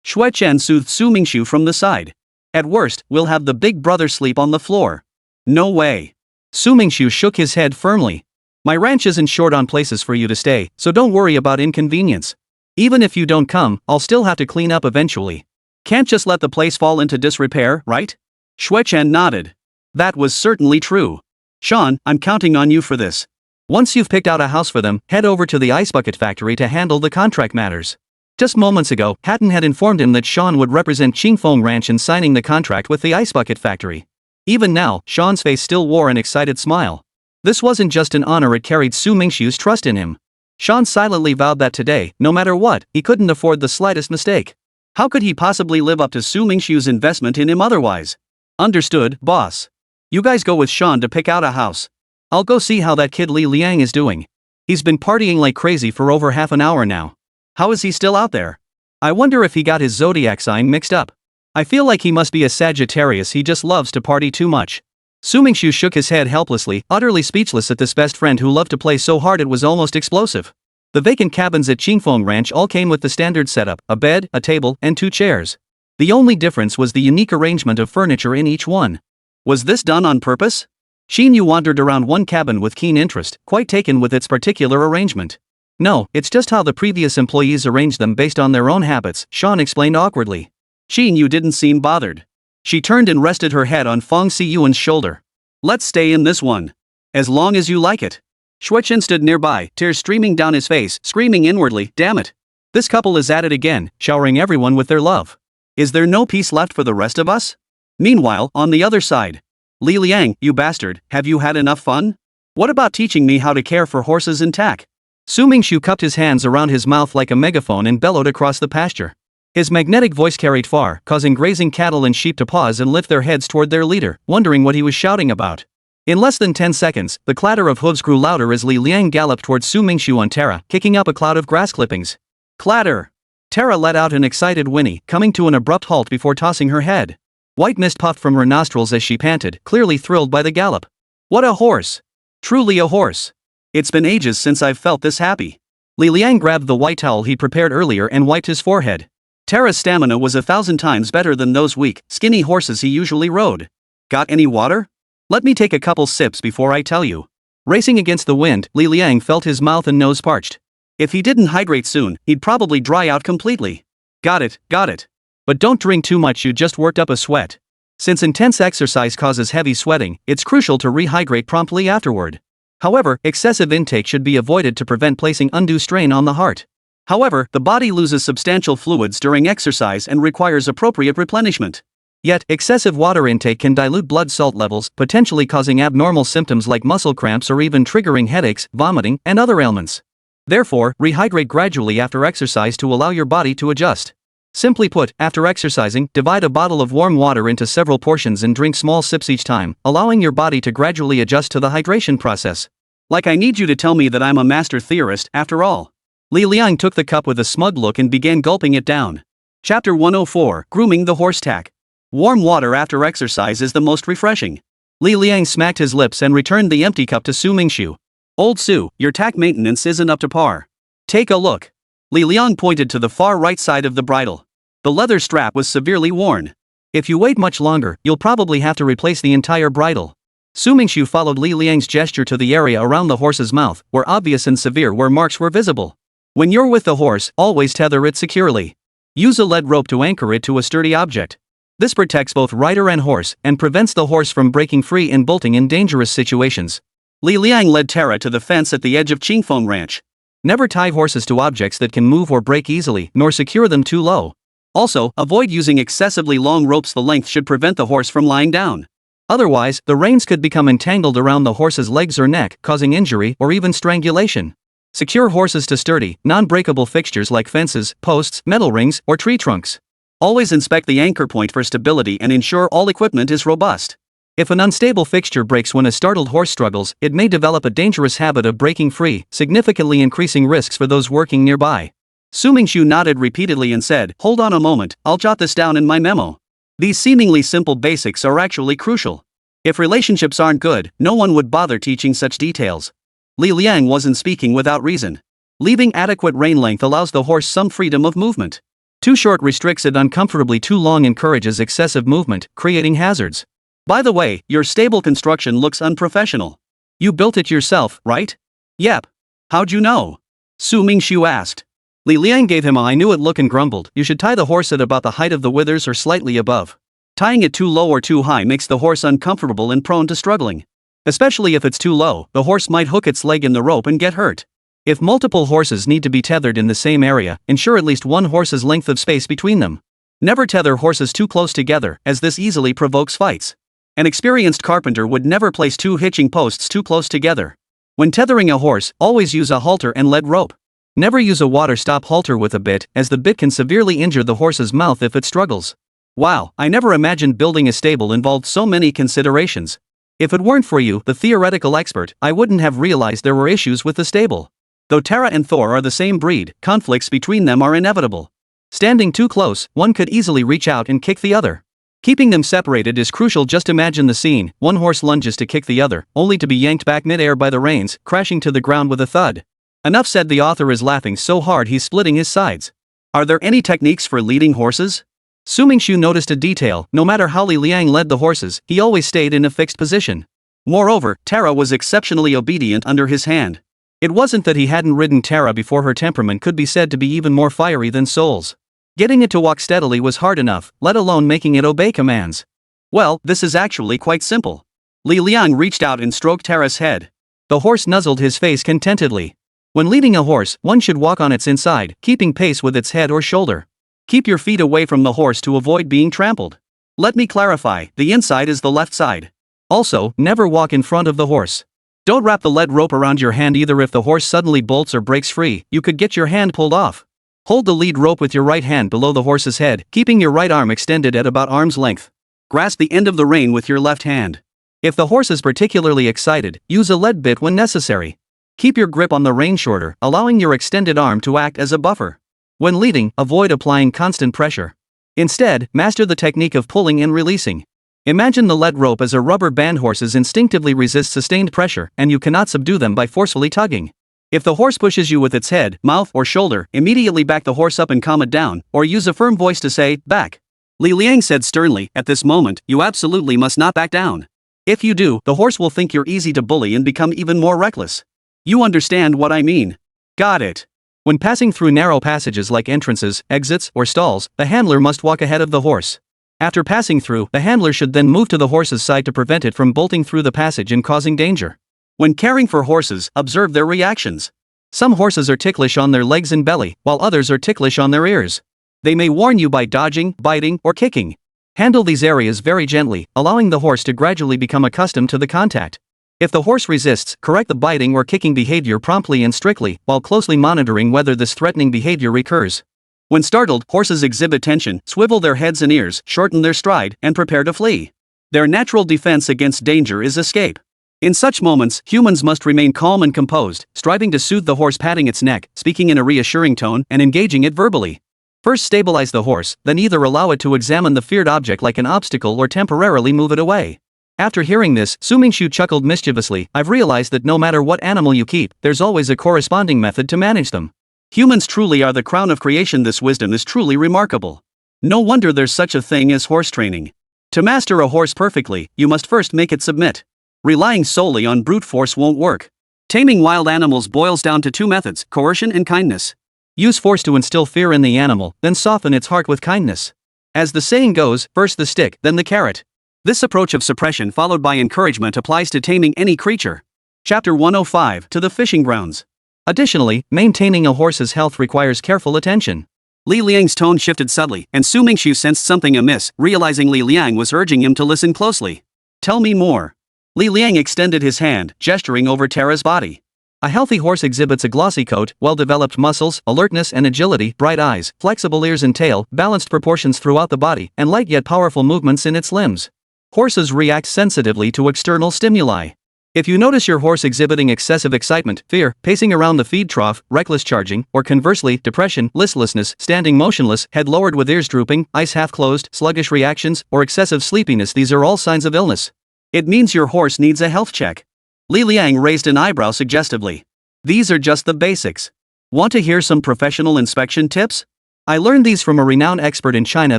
Xuechen soothed Su Mingxu from the side. At worst, we'll have the big brother sleep on the floor. No way. Su Mingxu shook his head firmly. My ranch isn't short on places for you to stay, so don't worry about inconvenience. Even if you don't come, I'll still have to clean up eventually. Can't just let the place fall into disrepair, right? Xuechen nodded. That was certainly true. Sean, I'm counting on you for this. Once you've picked out a house for them, head over to the ice bucket factory to handle the contract matters. Just moments ago, Hatton had informed him that Sean would represent Qingfeng Ranch in signing the contract with the ice bucket factory. Even now, Sean's face still wore an excited smile. This wasn't just an honor, it carried Su Mingxu's trust in him. Sean silently vowed that today, no matter what, he couldn't afford the slightest mistake. How could he possibly live up to Su Mingxu's investment in him otherwise? Understood, boss. You guys go with Sean to pick out a house. I'll go see how that kid Li Liang is doing. He's been partying like crazy for over half an hour now. How is he still out there? I wonder if he got his zodiac sign mixed up. I feel like he must be a Sagittarius, he just loves to party too much. Su Mingxu shook his head helplessly, utterly speechless at this best friend who loved to play so hard it was almost explosive. The vacant cabins at Qingfeng Ranch all came with the standard setup: a bed, a table, and 2 chairs. The only difference was the unique arrangement of furniture in each one. Was this done on purpose? Xin Yu wandered around one cabin with keen interest, quite taken with its particular arrangement. No, it's just how the previous employees arranged them based on their own habits, Sean explained awkwardly. Xin Yu didn't seem bothered. She turned and rested her head on Feng Siyuan's shoulder. Let's stay in this one. As long as you like it. Xuechen stood nearby, tears streaming down his face, screaming inwardly, damn it. This couple is at it again, showering everyone with their love. Is there no peace left for the rest of us? Meanwhile, on the other side, Li Liang, you bastard, have you had enough fun? What about teaching me how to care for horses and tack? Su Mingxu cupped his hands around his mouth like a megaphone and bellowed across the pasture. His magnetic voice carried far, causing grazing cattle and sheep to pause and lift their heads toward their leader, wondering what he was shouting about. In less than 10 seconds, the clatter of hooves grew louder as Li Liang galloped toward Su Mingxu on Terra, kicking up a cloud of grass clippings. Clatter! Terra let out an excited whinny, coming to an abrupt halt before tossing her head. White mist puffed from her nostrils as she panted, clearly thrilled by the gallop. What a horse! Truly a horse! It's been ages since I've felt this happy. Li Liang grabbed the white towel he'd prepared earlier and wiped his forehead. Terra's stamina was 1,000 times better than those weak, skinny horses he usually rode. Got any water? Let me take a couple sips before I tell you. Racing against the wind, Li Liang felt his mouth and nose parched. If he didn't hydrate soon, he'd probably dry out completely. Got it. But don't drink too much, you just worked up a sweat. Since intense exercise causes heavy sweating, it's crucial to rehydrate promptly afterward. However, excessive intake should be avoided to prevent placing undue strain on the heart. However, the body loses substantial fluids during exercise and requires appropriate replenishment. Yet, excessive water intake can dilute blood salt levels, potentially causing abnormal symptoms like muscle cramps or even triggering headaches, vomiting, and other ailments. Therefore, rehydrate gradually after exercise to allow your body to adjust. Simply put, after exercising, divide a bottle of warm water into several portions and drink small sips each time, allowing your body to gradually adjust to the hydration process. Like I need you to tell me that I'm a master theorist, after all. Li Liang took the cup with a smug look and began gulping it down. Chapter 104, Grooming the Horse Tack. Warm water after exercise is the most refreshing. Li Liang smacked his lips and returned the empty cup to Su Mingxu. Old Su, your tack maintenance isn't up to par. Take a look. Li Liang pointed to the far right side of the bridle. The leather strap was severely worn. If you wait much longer, you'll probably have to replace the entire bridle. Su Mingxu followed Li Liang's gesture to the area around the horse's mouth, where obvious and severe marks were visible. When you're with the horse, always tether it securely. Use a lead rope to anchor it to a sturdy object. This protects both rider and horse, and prevents the horse from breaking free and bolting in dangerous situations. Li Liang led Terra to the fence at the edge of Qingfeng Ranch. Never tie horses to objects that can move or break easily, nor secure them too low. Also, avoid using excessively long ropes. The length should prevent the horse from lying down. Otherwise, the reins could become entangled around the horse's legs or neck, causing injury or even strangulation. Secure horses to sturdy, non-breakable fixtures like fences, posts, metal rings, or tree trunks. Always inspect the anchor point for stability and ensure all equipment is robust. If an unstable fixture breaks when a startled horse struggles, it may develop a dangerous habit of breaking free, significantly increasing risks for those working nearby. Su Mingxu nodded repeatedly and said, "Hold on a moment, I'll jot this down in my memo." These seemingly simple basics are actually crucial. If relationships aren't good, no one would bother teaching such details. Li Liang wasn't speaking without reason. Leaving adequate rein length allows the horse some freedom of movement. Too short restricts it uncomfortably, too long encourages excessive movement, creating hazards. By the way, your stable construction looks unprofessional. You built it yourself, right? Yep. How'd you know? Su Mingxu asked. Li Liang gave him a "I knew it" look and grumbled, "You should tie the horse at about the height of the withers or slightly above. Tying it too low or too high makes the horse uncomfortable and prone to struggling. Especially if it's too low, the horse might hook its leg in the rope and get hurt. If multiple horses need to be tethered in the same area, ensure at least one horse's length of space between them. Never tether horses too close together, as this easily provokes fights. An experienced carpenter would never place two hitching posts too close together. When tethering a horse, always use a halter and lead rope. Never use a water stop halter with a bit, as the bit can severely injure the horse's mouth if it struggles. Wow, I never imagined building a stable involved so many considerations. If it weren't for you, the theoretical expert, I wouldn't have realized there were issues with the stable. Though Terra and Thor are the same breed, conflicts between them are inevitable. Standing too close, one could easily reach out and kick the other. Keeping them separated is crucial. Just imagine the scene: one horse lunges to kick the other, only to be yanked back mid-air by the reins, crashing to the ground with a thud. Enough said. The author is laughing so hard he's splitting his sides. Are there any techniques for leading horses? Su Mingxu noticed a detail: no matter how Li Liang led the horses, he always stayed in a fixed position. Moreover, Terra was exceptionally obedient under his hand. It wasn't that he hadn't ridden Terra before. Her temperament could be said to be even more fiery than Soul's. Getting it to walk steadily was hard enough, let alone making it obey commands. Well, this is actually quite simple. Li Liang reached out and stroked Terra's head. The horse nuzzled his face contentedly. When leading a horse, one should walk on its inside, keeping pace with its head or shoulder. Keep your feet away from the horse to avoid being trampled. Let me clarify, the inside is the left side. Also, never walk in front of the horse. Don't wrap the lead rope around your hand either. If the horse suddenly bolts or breaks free, you could get your hand pulled off. Hold the lead rope with your right hand below the horse's head, keeping your right arm extended at about arm's length. Grasp the end of the rein with your left hand. If the horse is particularly excited, use a lead bit when necessary. Keep your grip on the rein shorter, allowing your extended arm to act as a buffer. When leading, avoid applying constant pressure. Instead, master the technique of pulling and releasing. Imagine the lead rope as a rubber band. Horses instinctively resist sustained pressure, and you cannot subdue them by forcefully tugging. If the horse pushes you with its head, mouth, or shoulder, immediately back the horse up and calm it down, or use a firm voice to say, back. Li Liang said sternly, at this moment, you absolutely must not back down. If you do, the horse will think you're easy to bully and become even more reckless. You understand what I mean? Got it. When passing through narrow passages like entrances, exits, or stalls, the handler must walk ahead of the horse. After passing through, the handler should then move to the horse's side to prevent it from bolting through the passage and causing danger. When caring for horses, observe their reactions. Some horses are ticklish on their legs and belly, while others are ticklish on their ears. They may warn you by dodging, biting, or kicking. Handle these areas very gently, allowing the horse to gradually become accustomed to the contact. If the horse resists, correct the biting or kicking behavior promptly and strictly, while closely monitoring whether this threatening behavior recurs. When startled, horses exhibit tension, swivel their heads and ears, shorten their stride, and prepare to flee. Their natural defense against danger is escape. In such moments, humans must remain calm and composed, striving to soothe the horse, patting its neck, speaking in a reassuring tone, and engaging it verbally. First stabilize the horse, then either allow it to examine the feared object like an obstacle or temporarily move it away. After hearing this, Su Mingxu chuckled mischievously. I've realized that no matter what animal you keep, there's always a corresponding method to manage them. Humans truly are the crown of creation. This wisdom is truly remarkable. No wonder there's such a thing as horse training. To master a horse perfectly, you must first make it submit. Relying solely on brute force won't work. Taming wild animals boils down to two methods, coercion and kindness. Use force to instill fear in the animal, then soften its heart with kindness. As the saying goes, first the stick, then the carrot. This approach of suppression followed by encouragement applies to taming any creature. Chapter 105, to the fishing grounds. Additionally, maintaining a horse's health requires careful attention. Li Liang's tone shifted subtly, and Su Mingxu sensed something amiss, realizing Li Liang was urging him to listen closely. Tell me more. Li Liang extended his hand, gesturing over Tara's body. A healthy horse exhibits a glossy coat, well-developed muscles, alertness and agility, bright eyes, flexible ears and tail, balanced proportions throughout the body, and light yet powerful movements in its limbs. Horses react sensitively to external stimuli. If you notice your horse exhibiting excessive excitement, fear, pacing around the feed trough, reckless charging, or conversely, depression, listlessness, standing motionless, head lowered with ears drooping, eyes half closed, sluggish reactions, or excessive sleepiness, these are all signs of illness. It means your horse needs a health check. Li Liang raised an eyebrow suggestively. These are just the basics. Want to hear some professional inspection tips? I learned these from a renowned expert in China.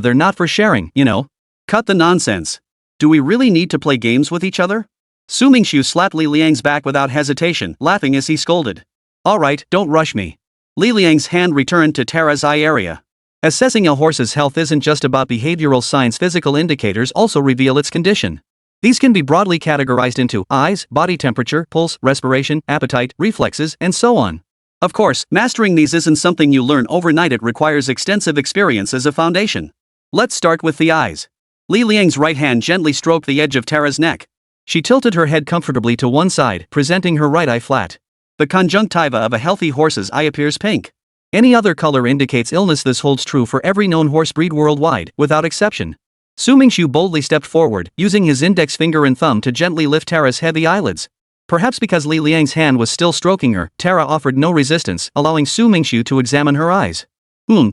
They're not for sharing, you know. Cut the nonsense. Do we really need to play games with each other? Su Mingxu slapped Li Liang's back without hesitation, laughing as he scolded. Alright, don't rush me. Li Liang's hand returned to Tara's eye area. Assessing a horse's health isn't just about behavioral signs. Physical indicators also reveal its condition. These can be broadly categorized into eyes, body temperature, pulse, respiration, appetite, reflexes, and so on. Of course, mastering these isn't something you learn overnight. It requires extensive experience as a foundation. Let's start with the eyes. Li Liang's right hand gently stroked the edge of Tara's neck. She tilted her head comfortably to one side, presenting her right eye flat. The conjunctiva of a healthy horse's eye appears pink. Any other color indicates illness. This holds true for every known horse breed worldwide, without exception. Su Mingxu boldly stepped forward, using his index finger and thumb to gently lift Tara's heavy eyelids. Perhaps because Li Liang's hand was still stroking her, Tara offered no resistance, allowing Su Mingxu to examine her eyes.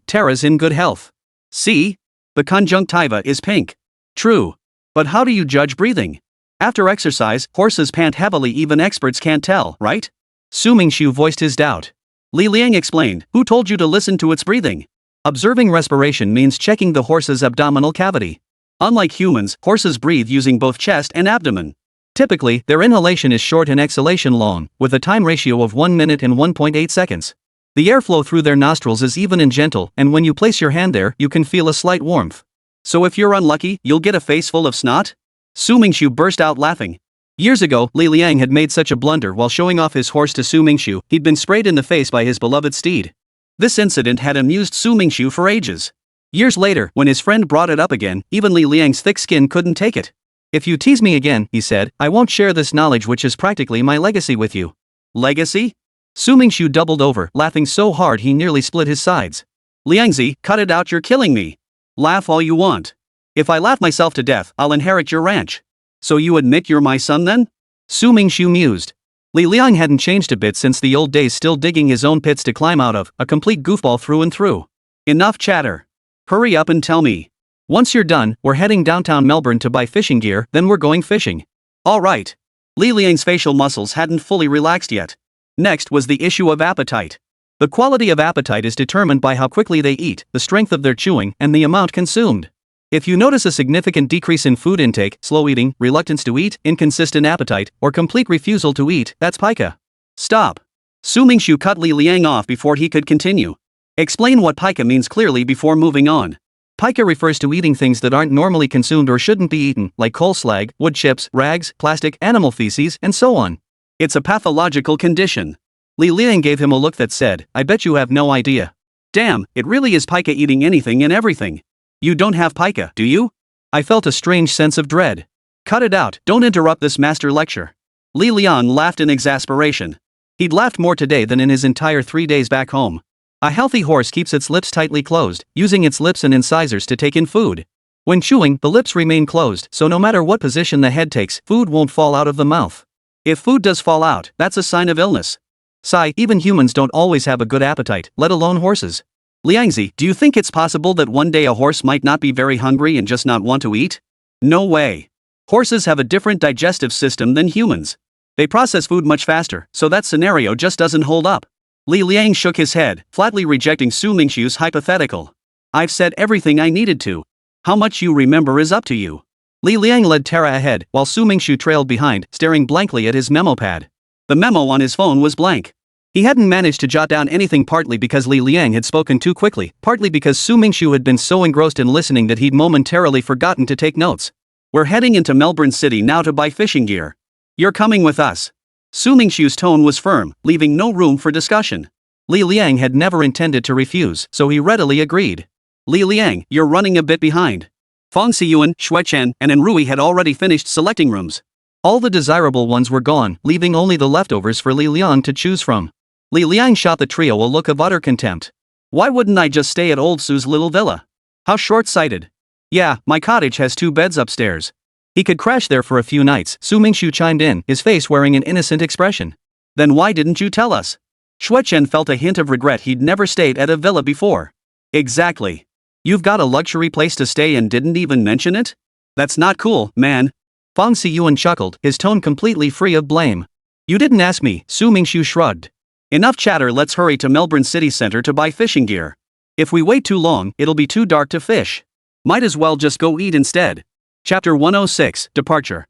Tara's in good health. See? The conjunctiva is pink. True. But how do you judge breathing? After exercise, horses pant heavily. Even experts can't tell, right? Su Mingxu voiced his doubt. Li Liang explained, who told you to listen to its breathing? Observing respiration means checking the horse's abdominal cavity. Unlike humans, horses breathe using both chest and abdomen. Typically, their inhalation is short and exhalation long, with a time ratio of 1 minute and 1.8 seconds. The airflow through their nostrils is even and gentle, and when you place your hand there, you can feel a slight warmth. So if you're unlucky, you'll get a face full of snot? Su Mingxu burst out laughing. Years ago, Li Liang had made such a blunder while showing off his horse to Su Mingxu. He'd been sprayed in the face by his beloved steed. This incident had amused Su Mingxu for ages. Years later, when his friend brought it up again, even Li Liang's thick skin couldn't take it. If you tease me again, he said, I won't share this knowledge which is practically my legacy with you. Legacy? Su Mingxu doubled over, laughing so hard he nearly split his sides. Liangzi, cut it out, you're killing me. Laugh all you want. If I laugh myself to death, I'll inherit your ranch. So you admit you're my son then? Su Mingxu mused. Li Liang hadn't changed a bit since the old days, still digging his own pits to climb out of, a complete goofball through and through. Enough chatter. Hurry up and tell me. Once you're done, we're heading downtown Melbourne to buy fishing gear, then we're going fishing. Alright. Li Liang's facial muscles hadn't fully relaxed yet. Next was the issue of appetite. The quality of appetite is determined by how quickly they eat, the strength of their chewing, and the amount consumed. If you notice a significant decrease in food intake, slow eating, reluctance to eat, inconsistent appetite, or complete refusal to eat, that's pica. Stop. Su Mingxu cut Li Liang off before he could continue. Explain what pica means clearly before moving on. Pica refers to eating things that aren't normally consumed or shouldn't be eaten, like coal slag, wood chips, rags, plastic, animal feces, and so on. It's a pathological condition. Li Liang gave him a look that said, I bet you have no idea. Damn, it really is pica, eating anything and everything. You don't have pica, do you? I felt a strange sense of dread. Cut it out, don't interrupt this master lecture. Li Liang laughed in exasperation. He'd laughed more today than in his entire 3 days back home. A healthy horse keeps its lips tightly closed, using its lips and incisors to take in food. When chewing, the lips remain closed, so no matter what position the head takes, food won't fall out of the mouth. If food does fall out, that's a sign of illness. Sigh, even humans don't always have a good appetite, let alone horses. Liangzi, do you think it's possible that one day a horse might not be very hungry and just not want to eat? No way. Horses have a different digestive system than humans. They process food much faster, so that scenario just doesn't hold up. Li Liang shook his head, flatly rejecting Su Mingxu's hypothetical. I've said everything I needed to. How much you remember is up to you. Li Liang led Tara ahead, while Su Mingxu trailed behind, staring blankly at his memo pad. The memo on his phone was blank. He hadn't managed to jot down anything, partly because Li Liang had spoken too quickly, partly because Su Mingxu had been so engrossed in listening that he'd momentarily forgotten to take notes. We're heading into Melbourne City now to buy fishing gear. You're coming with us. Su Mingxu's tone was firm, leaving no room for discussion. Li Liang had never intended to refuse, so he readily agreed. Li Liang, you're running a bit behind. Fong Xiyuan, Xuechen, and Enrui had already finished selecting rooms. All the desirable ones were gone, leaving only the leftovers for Li Liang to choose from. Li Liang shot the trio a look of utter contempt. Why wouldn't I just stay at old Su's little villa? How short-sighted. Yeah, my cottage has 2 beds upstairs. He could crash there for a few nights, Su Mingxu chimed in, his face wearing an innocent expression. Then why didn't you tell us? Xuechen felt a hint of regret. He'd never stayed at a villa before. Exactly. You've got a luxury place to stay and didn't even mention it? That's not cool, man. Fong Xiyuan chuckled, his tone completely free of blame. You didn't ask me, Su Mingxu shrugged. Enough chatter, let's hurry to Melbourne City Centre to buy fishing gear. If we wait too long, it'll be too dark to fish. Might as well just go eat instead. Chapter 106, Departure.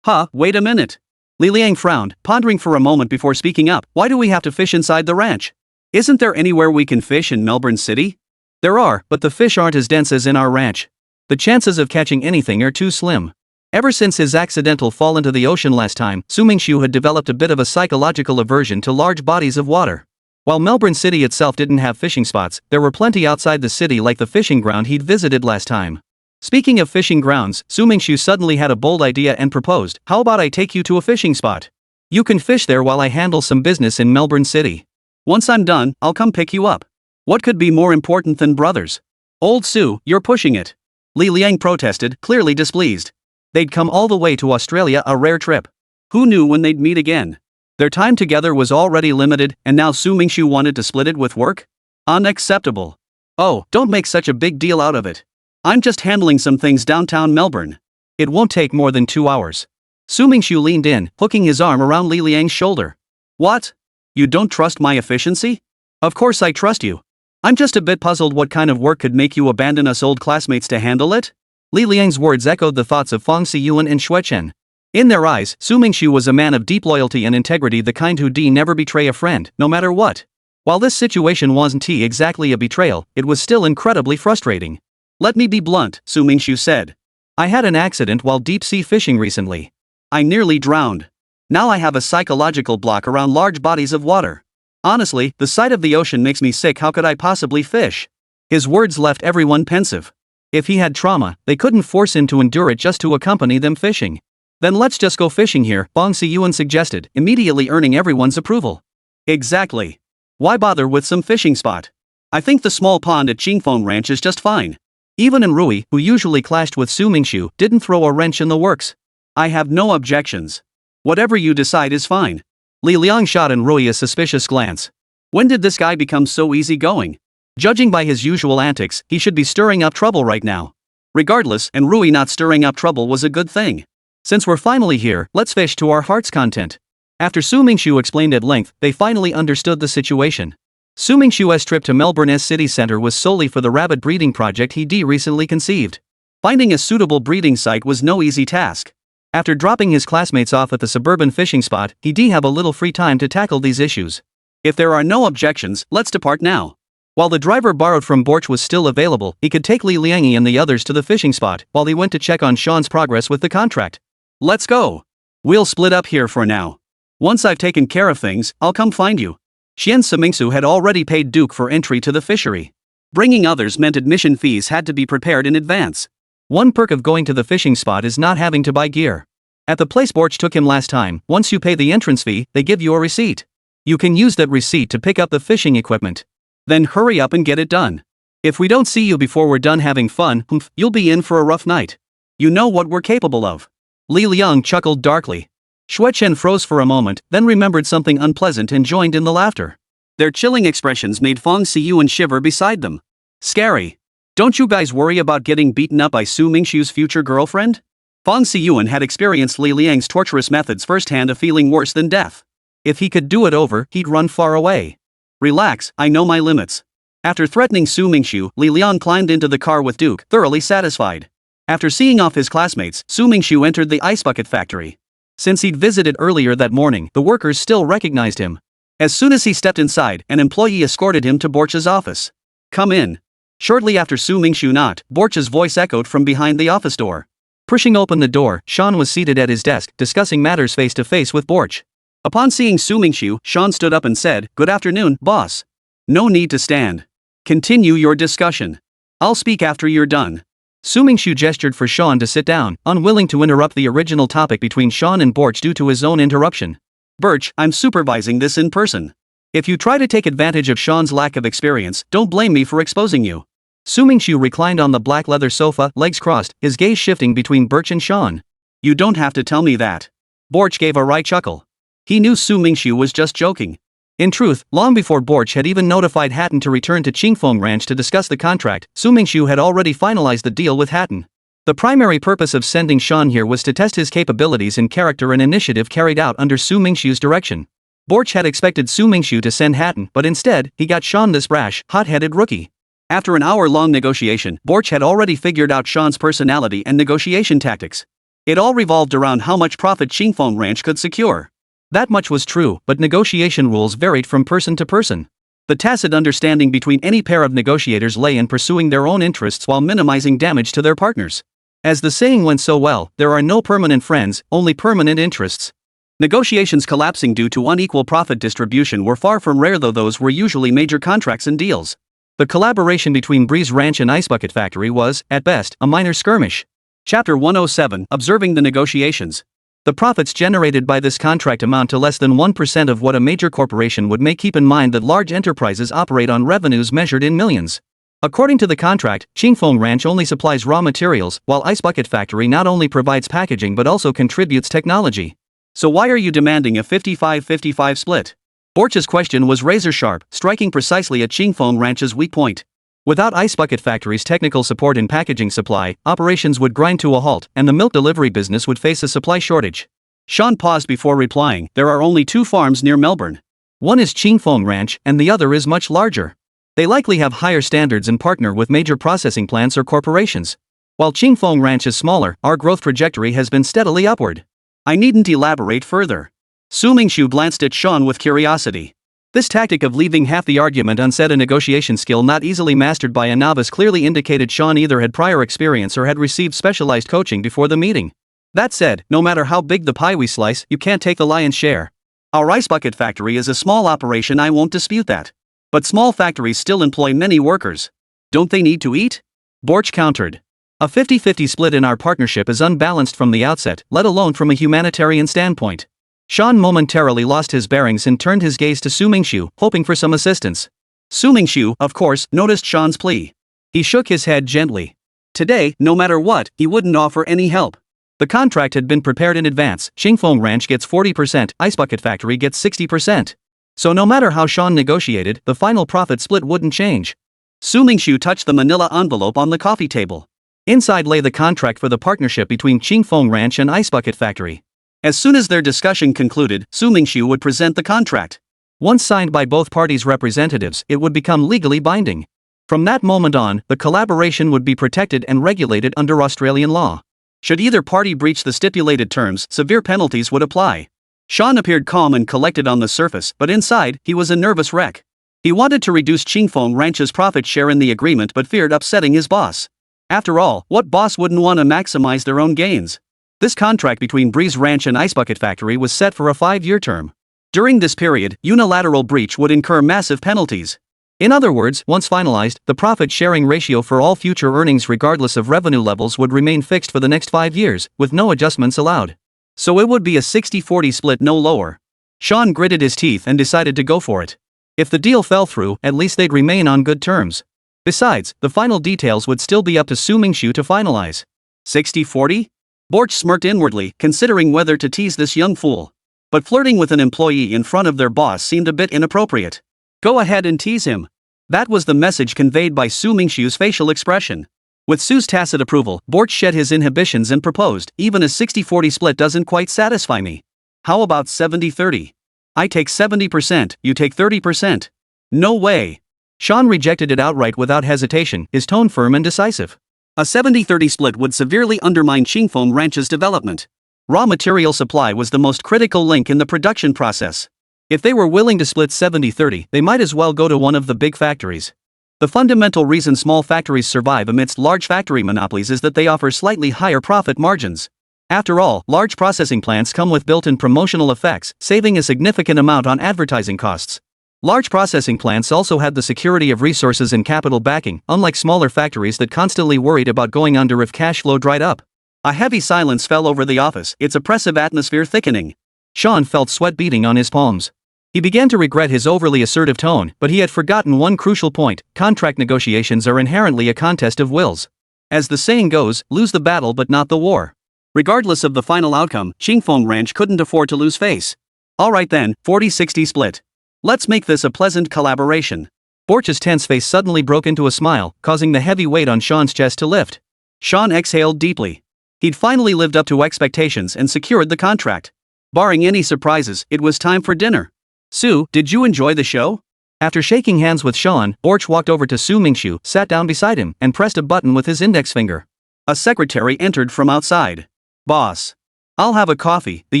Wait a minute. Li Liang frowned, pondering for a moment before speaking up. Why do we have to fish inside the ranch? Isn't there anywhere we can fish in Melbourne City? There are, but the fish aren't as dense as in our ranch. The chances of catching anything are too slim. Ever since his accidental fall into the ocean last time, Su Mingxu had developed a bit of a psychological aversion to large bodies of water. While Melbourne City itself didn't have fishing spots, there were plenty outside the city, like the fishing ground he'd visited last time. Speaking of fishing grounds, Su Mingxu suddenly had a bold idea and proposed, how about I take you to a fishing spot? You can fish there while I handle some business in Melbourne City. Once I'm done, I'll come pick you up. What could be more important than brothers? Old Su, you're pushing it. Li Liang protested, clearly displeased. They'd come all the way to Australia, a rare trip. Who knew when they'd meet again? Their time together was already limited, and now Su Mingxu wanted to split it with work? Unacceptable. Oh, don't make such a big deal out of it. I'm just handling some things downtown Melbourne. It won't take more than 2 hours. Su Mingxu leaned in, hooking his arm around Li Liang's shoulder. What? You don't trust my efficiency? Of course I trust you. I'm just a bit puzzled what kind of work could make you abandon us old classmates to handle it? Li Liang's words echoed the thoughts of Fong Xiyuan and Xuechen. In their eyes, Su Mingxu was a man of deep loyalty and integrity, the kind who'd never betray a friend, no matter what. While this situation wasn't exactly a betrayal, it was still incredibly frustrating. Let me be blunt, Su Mingxu said. I had an accident while deep-sea fishing recently. I nearly drowned. Now I have a psychological block around large bodies of water. Honestly, the sight of the ocean makes me sick. How could I possibly fish? His words left everyone pensive. If he had trauma, they couldn't force him to endure it just to accompany them fishing. Then let's just go fishing here, Bong Si-yuan suggested, immediately earning everyone's approval. Exactly. Why bother with some fishing spot? I think the small pond at Qingfeng Ranch is just fine. Even Rui, who usually clashed with Su Mingxu, didn't throw a wrench in the works. I have no objections. Whatever you decide is fine. Li Liang shot Rui a suspicious glance. When did this guy become so easygoing? Judging by his usual antics, he should be stirring up trouble right now. Regardless, Rui not stirring up trouble was a good thing. Since we're finally here, let's fish to our heart's content. After Su Mingxu explained at length, they finally understood the situation. Su Mingxu's trip to Melbourne's city centre was solely for the rabbit breeding project he recently conceived. Finding a suitable breeding site was no easy task. After dropping his classmates off at the suburban fishing spot, he have a little free time to tackle these issues. If there are no objections, let's depart now. While the driver borrowed from Borch was still available, he could take Li Liangi and the others to the fishing spot while he went to check on Sean's progress with the contract. Let's go. We'll split up here for now. Once I've taken care of things, I'll come find you. Xian Mingxu had already paid Duke for entry to the fishery. Bringing others meant admission fees had to be prepared in advance. One perk of going to the fishing spot is not having to buy gear. At the place Borch took him last time, once you pay the entrance fee, they give you a receipt. You can use that receipt to pick up the fishing equipment. Then hurry up and get it done. If we don't see you before we're done having fun, you'll be in for a rough night. You know what we're capable of. Li Liang chuckled darkly. Xue Chen froze for a moment, then remembered something unpleasant and joined in the laughter. Their chilling expressions made Fong Si-yuan shiver beside them. Scary. Don't you guys worry about getting beaten up by Su Mingxu's future girlfriend? Fong Si-yuan had experienced Li Liang's torturous methods firsthand, a feeling worse than death. If he could do it over, he'd run far away. Relax, I know my limits. After threatening Su Mingxu, Li Liang climbed into the car with Duke, thoroughly satisfied. After seeing off his classmates, Su Mingxu entered the ice bucket factory. Since he'd visited earlier that morning, the workers still recognized him. As soon as he stepped inside, an employee escorted him to Borch's office. Come in. Shortly after Su Mingxu knocked, Borch's voice echoed from behind the office door. Pushing open the door, Sean was seated at his desk, discussing matters face to face with Borch. Upon seeing Su Mingxu, Sean stood up and said, "Good afternoon, boss." No need to stand. Continue your discussion. I'll speak after you're done. Su Mingxu gestured for Sean to sit down, unwilling to interrupt the original topic between Sean and Borch due to his own interruption. Borch, I'm supervising this in person. If you try to take advantage of Sean's lack of experience, don't blame me for exposing you. Su Mingxu reclined on the black leather sofa, legs crossed, his gaze shifting between Borch and Sean. You don't have to tell me that. Borch gave a wry chuckle. He knew Su Mingxu was just joking. In truth, long before Borch had even notified Hatton to return to Qingfeng Ranch to discuss the contract, Su Mingxu had already finalized the deal with Hatton. The primary purpose of sending Sean here was to test his capabilities and character, an initiative carried out under Su Mingxu's direction. Borch had expected Su Mingxu to send Hatton, but instead, he got Sean, this brash, hot-headed rookie. After an hour-long negotiation, Borch had already figured out Sean's personality and negotiation tactics. It all revolved around how much profit Qingfeng Ranch could secure. That much was true, but negotiation rules varied from person to person. The tacit understanding between any pair of negotiators lay in pursuing their own interests while minimizing damage to their partners. As the saying went so well, there are no permanent friends, only permanent interests. Negotiations collapsing due to unequal profit distribution were far from rare, though those were usually major contracts and deals. The collaboration between Breeze Ranch and Ice Bucket Factory was, at best, a minor skirmish. Chapter 107, Observing the Negotiations. The profits generated by this contract amount to less than 1% of what a major corporation would make. Keep in mind that large enterprises operate on revenues measured in millions. According to the contract, Qingfeng Ranch only supplies raw materials, while Ice Bucket Factory not only provides packaging but also contributes technology. So why are you demanding a 55-55 split? Borch's question was razor-sharp, striking precisely at Qingfeng Ranch's weak point. Without Ice Bucket Factory's technical support and packaging supply, operations would grind to a halt, and the milk delivery business would face a supply shortage. Sean paused before replying. There are only 2 farms near Melbourne. One is Qingfeng Ranch, and the other is much larger. They likely have higher standards and partner with major processing plants or corporations. While Qingfeng Ranch is smaller, our growth trajectory has been steadily upward. I needn't elaborate further. Su Mingxu glanced at Sean with curiosity. This tactic of leaving half the argument unsaid, a negotiation skill not easily mastered by a novice, clearly indicated Sean either had prior experience or had received specialized coaching before the meeting. That said, no matter how big the pie we slice, you can't take the lion's share. Our Ice Bucket Factory is a small operation, I won't dispute that. But small factories still employ many workers. Don't they need to eat? Borch countered. A 50-50 split in our partnership is unbalanced from the outset, let alone from a humanitarian standpoint. Sean momentarily lost his bearings and turned his gaze to Su Mingxu, hoping for some assistance. Su Mingxu, of course, noticed Sean's plea. He shook his head gently. Today, no matter what, he wouldn't offer any help. The contract had been prepared in advance. Qingfeng Ranch gets 40%, Ice Bucket Factory gets 60%. So no matter how Sean negotiated, the final profit split wouldn't change. Su Mingxu touched the manila envelope on the coffee table. Inside lay the contract for the partnership between Qingfeng Ranch and Ice Bucket Factory. As soon as their discussion concluded, Su Mingxu would present the contract. Once signed by both parties' representatives, it would become legally binding. From that moment on, the collaboration would be protected and regulated under Australian law. Should either party breach the stipulated terms, severe penalties would apply. Sean appeared calm and collected on the surface, but inside, he was a nervous wreck. He wanted to reduce Qingfeng Ranch's profit share in the agreement but feared upsetting his boss. After all, what boss wouldn't want to maximize their own gains? This contract between Breeze Ranch and Ice Bucket Factory was set for a 5-year term. During this period, unilateral breach would incur massive penalties. In other words, once finalized, the profit-sharing ratio for all future earnings regardless of revenue levels would remain fixed for the next 5 years, with no adjustments allowed. So it would be a 60-40 split, no lower. Sean gritted his teeth and decided to go for it. If the deal fell through, at least they'd remain on good terms. Besides, the final details would still be up to Su Mingxu to finalize. 60-40? Borch smirked inwardly, considering whether to tease this young fool. But flirting with an employee in front of their boss seemed a bit inappropriate. Go ahead and tease him. That was the message conveyed by Su Mingxu's facial expression. With Su's tacit approval, Borch shed his inhibitions and proposed, even a 60-40 split doesn't quite satisfy me. How about 70-30? I take 70%, you take 30%. No way. Sean rejected it outright without hesitation, his tone firm and decisive. A 70-30 split would severely undermine Qingfeng Ranch's development. Raw material supply was the most critical link in the production process. If they were willing to split 70-30, they might as well go to one of the big factories. The fundamental reason small factories survive amidst large factory monopolies is that they offer slightly higher profit margins. After all, large processing plants come with built-in promotional effects, saving a significant amount on advertising costs. Large processing plants also had the security of resources and capital backing, unlike smaller factories that constantly worried about going under if cash flow dried up. A heavy silence fell over the office, its oppressive atmosphere thickening. Sean felt sweat beading on his palms. He began to regret his overly assertive tone, but he had forgotten one crucial point: contract negotiations are inherently a contest of wills. As the saying goes, lose the battle but not the war. Regardless of the final outcome, Qingfeng Ranch couldn't afford to lose face. Alright then, 40-60 split. Let's make this a pleasant collaboration. Borch's tense face suddenly broke into a smile, causing the heavy weight on Sean's chest to lift. Sean exhaled deeply. He'd finally lived up to expectations and secured the contract. Barring any surprises, it was time for dinner. Su, did you enjoy the show? After shaking hands with Sean, Borch walked over to Su Mingxu, sat down beside him, and pressed a button with his index finger. A secretary entered from outside. Boss. I'll have a coffee, the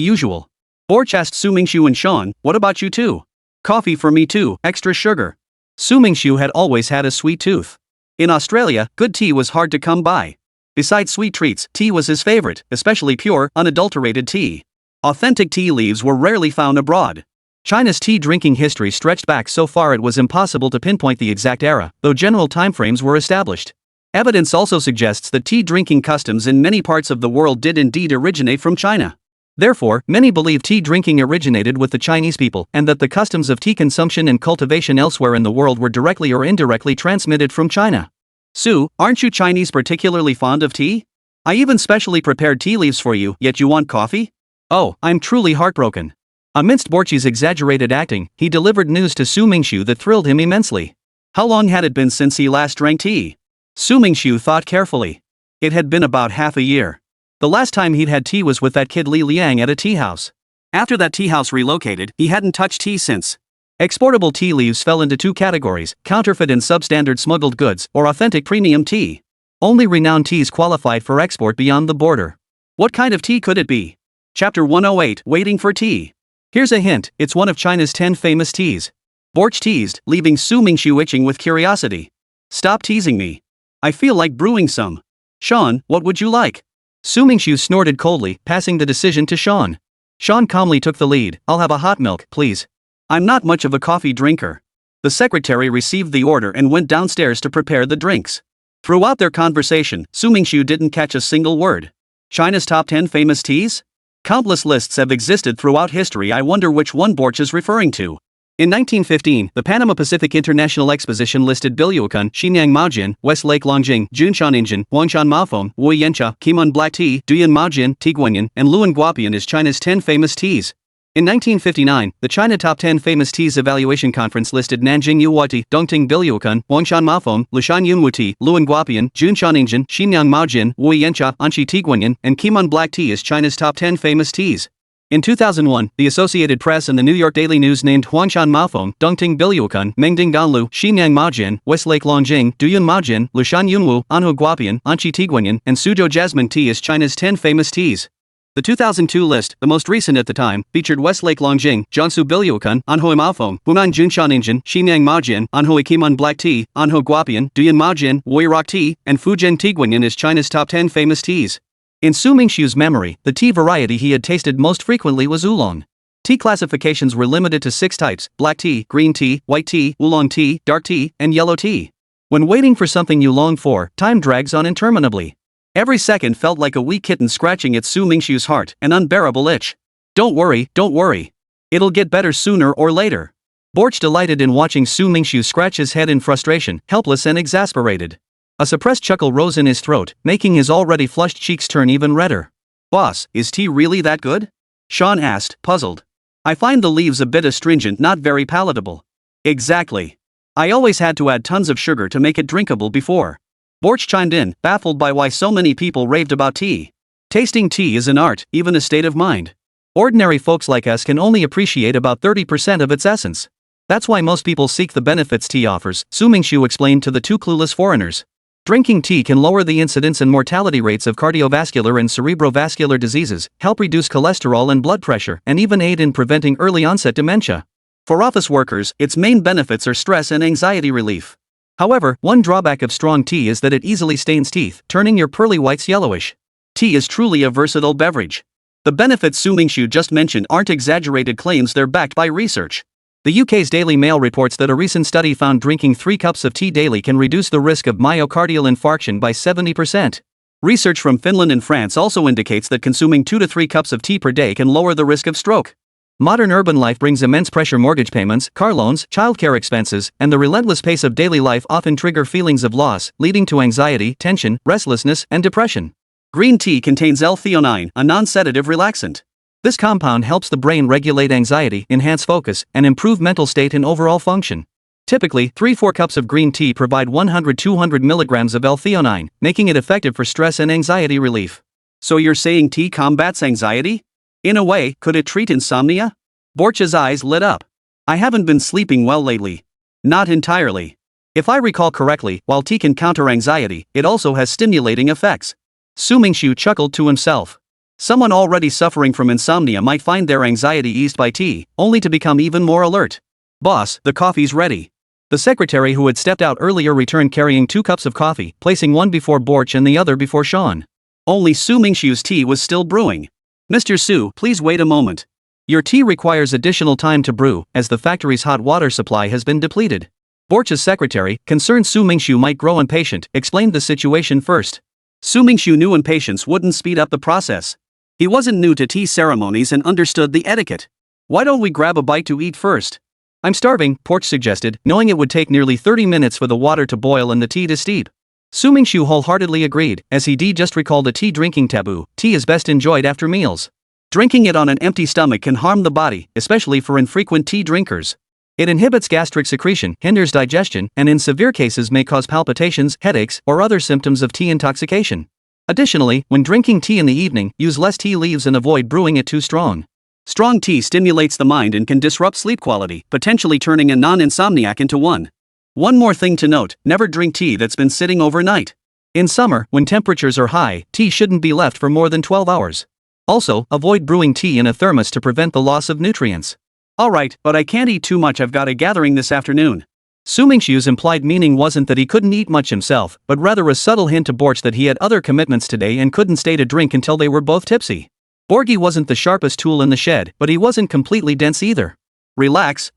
usual. Borch asked Su Mingxu and Sean, what about you two? Coffee for me too, extra sugar. Su Mingxu had always had a sweet tooth. In Australia, good tea was hard to come by. Besides sweet treats, tea was his favorite, especially pure, unadulterated tea. Authentic tea leaves were rarely found abroad. China's tea drinking history stretched back so far it was impossible to pinpoint the exact era, though general timeframes were established. Evidence also suggests that tea drinking customs in many parts of the world did indeed originate from China. Therefore, many believe tea drinking originated with the Chinese people, and that the customs of tea consumption and cultivation elsewhere in the world were directly or indirectly transmitted from China. Su, aren't you Chinese particularly fond of tea? I even specially prepared tea leaves for you, yet you want coffee? Oh, I'm truly heartbroken. Amidst Borchi's exaggerated acting, he delivered news to Su Mingxu that thrilled him immensely. How long had it been since he last drank tea? Su Mingxu thought carefully. It had been about half a year. The last time he'd had tea was with that kid Li Liang at a tea house. After that tea house relocated, he hadn't touched tea since. Exportable tea leaves fell into two categories: counterfeit and substandard smuggled goods, or authentic premium tea. Only renowned teas qualified for export beyond the border. What kind of tea could it be? Chapter 108, Waiting for Tea. Here's a hint, it's one of China's 10 famous teas. Borch teased, leaving Su Mingxu itching with curiosity. Stop teasing me. I feel like brewing some. Sean, what would you like? Su Mingxu snorted coldly, passing the decision to Sean. Sean calmly took the lead. I'll have a hot milk, please. I'm not much of a coffee drinker. The secretary received the order and went downstairs to prepare the drinks. Throughout their conversation, Su Mingxu didn't catch a single word. China's top 10 famous teas? Countless lists have existed throughout history. I wonder which one Borch is referring to. In 1915, the Panama Pacific International Exposition listed Biluokan, Xinyang Maojin, Westlake Longjing, Junshan Wangshan Maofeng, Wu Yancha, Kimon Black Tea, Duyan Maojin, Tiguanyan, and Luan Guopian as China's 10 famous teas. In 1959, the China Top 10 Famous Teas Evaluation Conference listed Nanjing Yuhuati, Dongting Biluokan, Wangshan Maofeng, Lushan Yunwuti, Luan Guopian, Junshan Xinyang Maojin, Wu Yancha, Anshi Tiguanyan, and Kimon Black Tea as China's top 10 famous teas. In 2001, the Associated Press and the New York Daily News named Huangshan Maofeng, Dongting Biluokan, Mengding Danlu, Xinyang Maojin, Westlake Longjing, Duyan Maojin, Lushan Yunwu, Anhu Guopian, Anshi Tiguanyan, and Suzhou Jasmine Tea as China's 10 famous teas. The 2002 list, the most recent at the time, featured Westlake Longjing, Jiangsu Biluokan, Anhui Maofeng, Hunan Junshan Xinyang Maojin, Anhui Kimon Black Tea, Anhu Guopian, Duyan Maojin, Wui Rock Tea, and Fujian Tiguanyan as China's top 10 famous teas. In Su Mingxu's memory, the tea variety he had tasted most frequently was oolong. Tea classifications were limited to 6 types: black tea, green tea, white tea, oolong tea, dark tea, and yellow tea. When waiting for something you long for, time drags on interminably. Every second felt like a wee kitten scratching at Su Mingxu's heart, an unbearable itch. Don't worry. It'll get better sooner or later. Borch delighted in watching Su Mingxu scratch his head in frustration, helpless and exasperated. A suppressed chuckle rose in his throat, making his already flushed cheeks turn even redder. Boss, is tea really that good? Sean asked, puzzled. I find the leaves a bit astringent, not very palatable. Exactly. I always had to add tons of sugar to make it drinkable before. Borch chimed in, baffled by why so many people raved about tea. Tasting tea is an art, even a state of mind. Ordinary folks like us can only appreciate about 30% of its essence. That's why most people seek the benefits tea offers, Su Mingxu explained to the two clueless foreigners. Drinking tea can lower the incidence and mortality rates of cardiovascular and cerebrovascular diseases, help reduce cholesterol and blood pressure, and even aid in preventing early onset dementia. For office workers, its main benefits are stress and anxiety relief. However, one drawback of strong tea is that it easily stains teeth, turning your pearly whites yellowish. Tea is truly a versatile beverage. The benefits Su Mingxu just mentioned aren't exaggerated claims, they're backed by research. The UK's Daily Mail reports that a recent study found drinking 3 cups of tea daily can reduce the risk of myocardial infarction by 70%. Research from Finland and France also indicates that consuming 2 to 3 cups of tea per day can lower the risk of stroke. Modern urban life brings immense pressure. Mortgage payments, car loans, childcare expenses, and the relentless pace of daily life often trigger feelings of loss, leading to anxiety, tension, restlessness, and depression. Green tea contains L-theanine, a non-sedative relaxant. This compound helps the brain regulate anxiety, enhance focus, and improve mental state and overall function. Typically, 3-4 cups of green tea provide 100-200 milligrams of L-theanine, making it effective for stress and anxiety relief. So you're saying tea combats anxiety? In a way, could it treat insomnia? Borch's eyes lit up. I haven't been sleeping well lately. Not entirely. If I recall correctly, while tea can counter anxiety, it also has stimulating effects. Su Mingxu chuckled to himself. Someone already suffering from insomnia might find their anxiety eased by tea, only to become even more alert. Boss, the coffee's ready. The secretary who had stepped out earlier returned carrying 2 cups of coffee, placing one before Borch and the other before Sean. Only Su Mingxu's tea was still brewing. Mr. Su, please wait a moment. Your tea requires additional time to brew, as the factory's hot water supply has been depleted. Borch's secretary, concerned Su Mingxu might grow impatient, explained the situation first. Su Mingxu knew impatience wouldn't speed up the process. He wasn't new to tea ceremonies and understood the etiquette. Why don't we grab a bite to eat first? I'm starving, Borch suggested, knowing it would take nearly 30 minutes for the water to boil and the tea to steep. Su Mingxu wholeheartedly agreed, as he just recalled a tea drinking taboo. Tea is best enjoyed after meals. Drinking it on an empty stomach can harm the body, especially for infrequent tea drinkers. It inhibits gastric secretion, hinders digestion, and in severe cases may cause palpitations, headaches, or other symptoms of tea intoxication. Additionally, when drinking tea in the evening, use less tea leaves and avoid brewing it too strong. Strong tea stimulates the mind and can disrupt sleep quality, potentially turning a non-insomniac into one. One more thing to note, never drink tea that's been sitting overnight. In summer, when temperatures are high, tea shouldn't be left for more than 12 hours. Also, avoid brewing tea in a thermos to prevent the loss of nutrients. Alright, but I can't eat too much, I've got a gathering this afternoon. Su Mingxu's implied meaning wasn't that he couldn't eat much himself, but rather a subtle hint to Borch that he had other commitments today and couldn't stay to drink until they were both tipsy. Borgie wasn't the sharpest tool in the shed, but he wasn't completely dense either. Relax.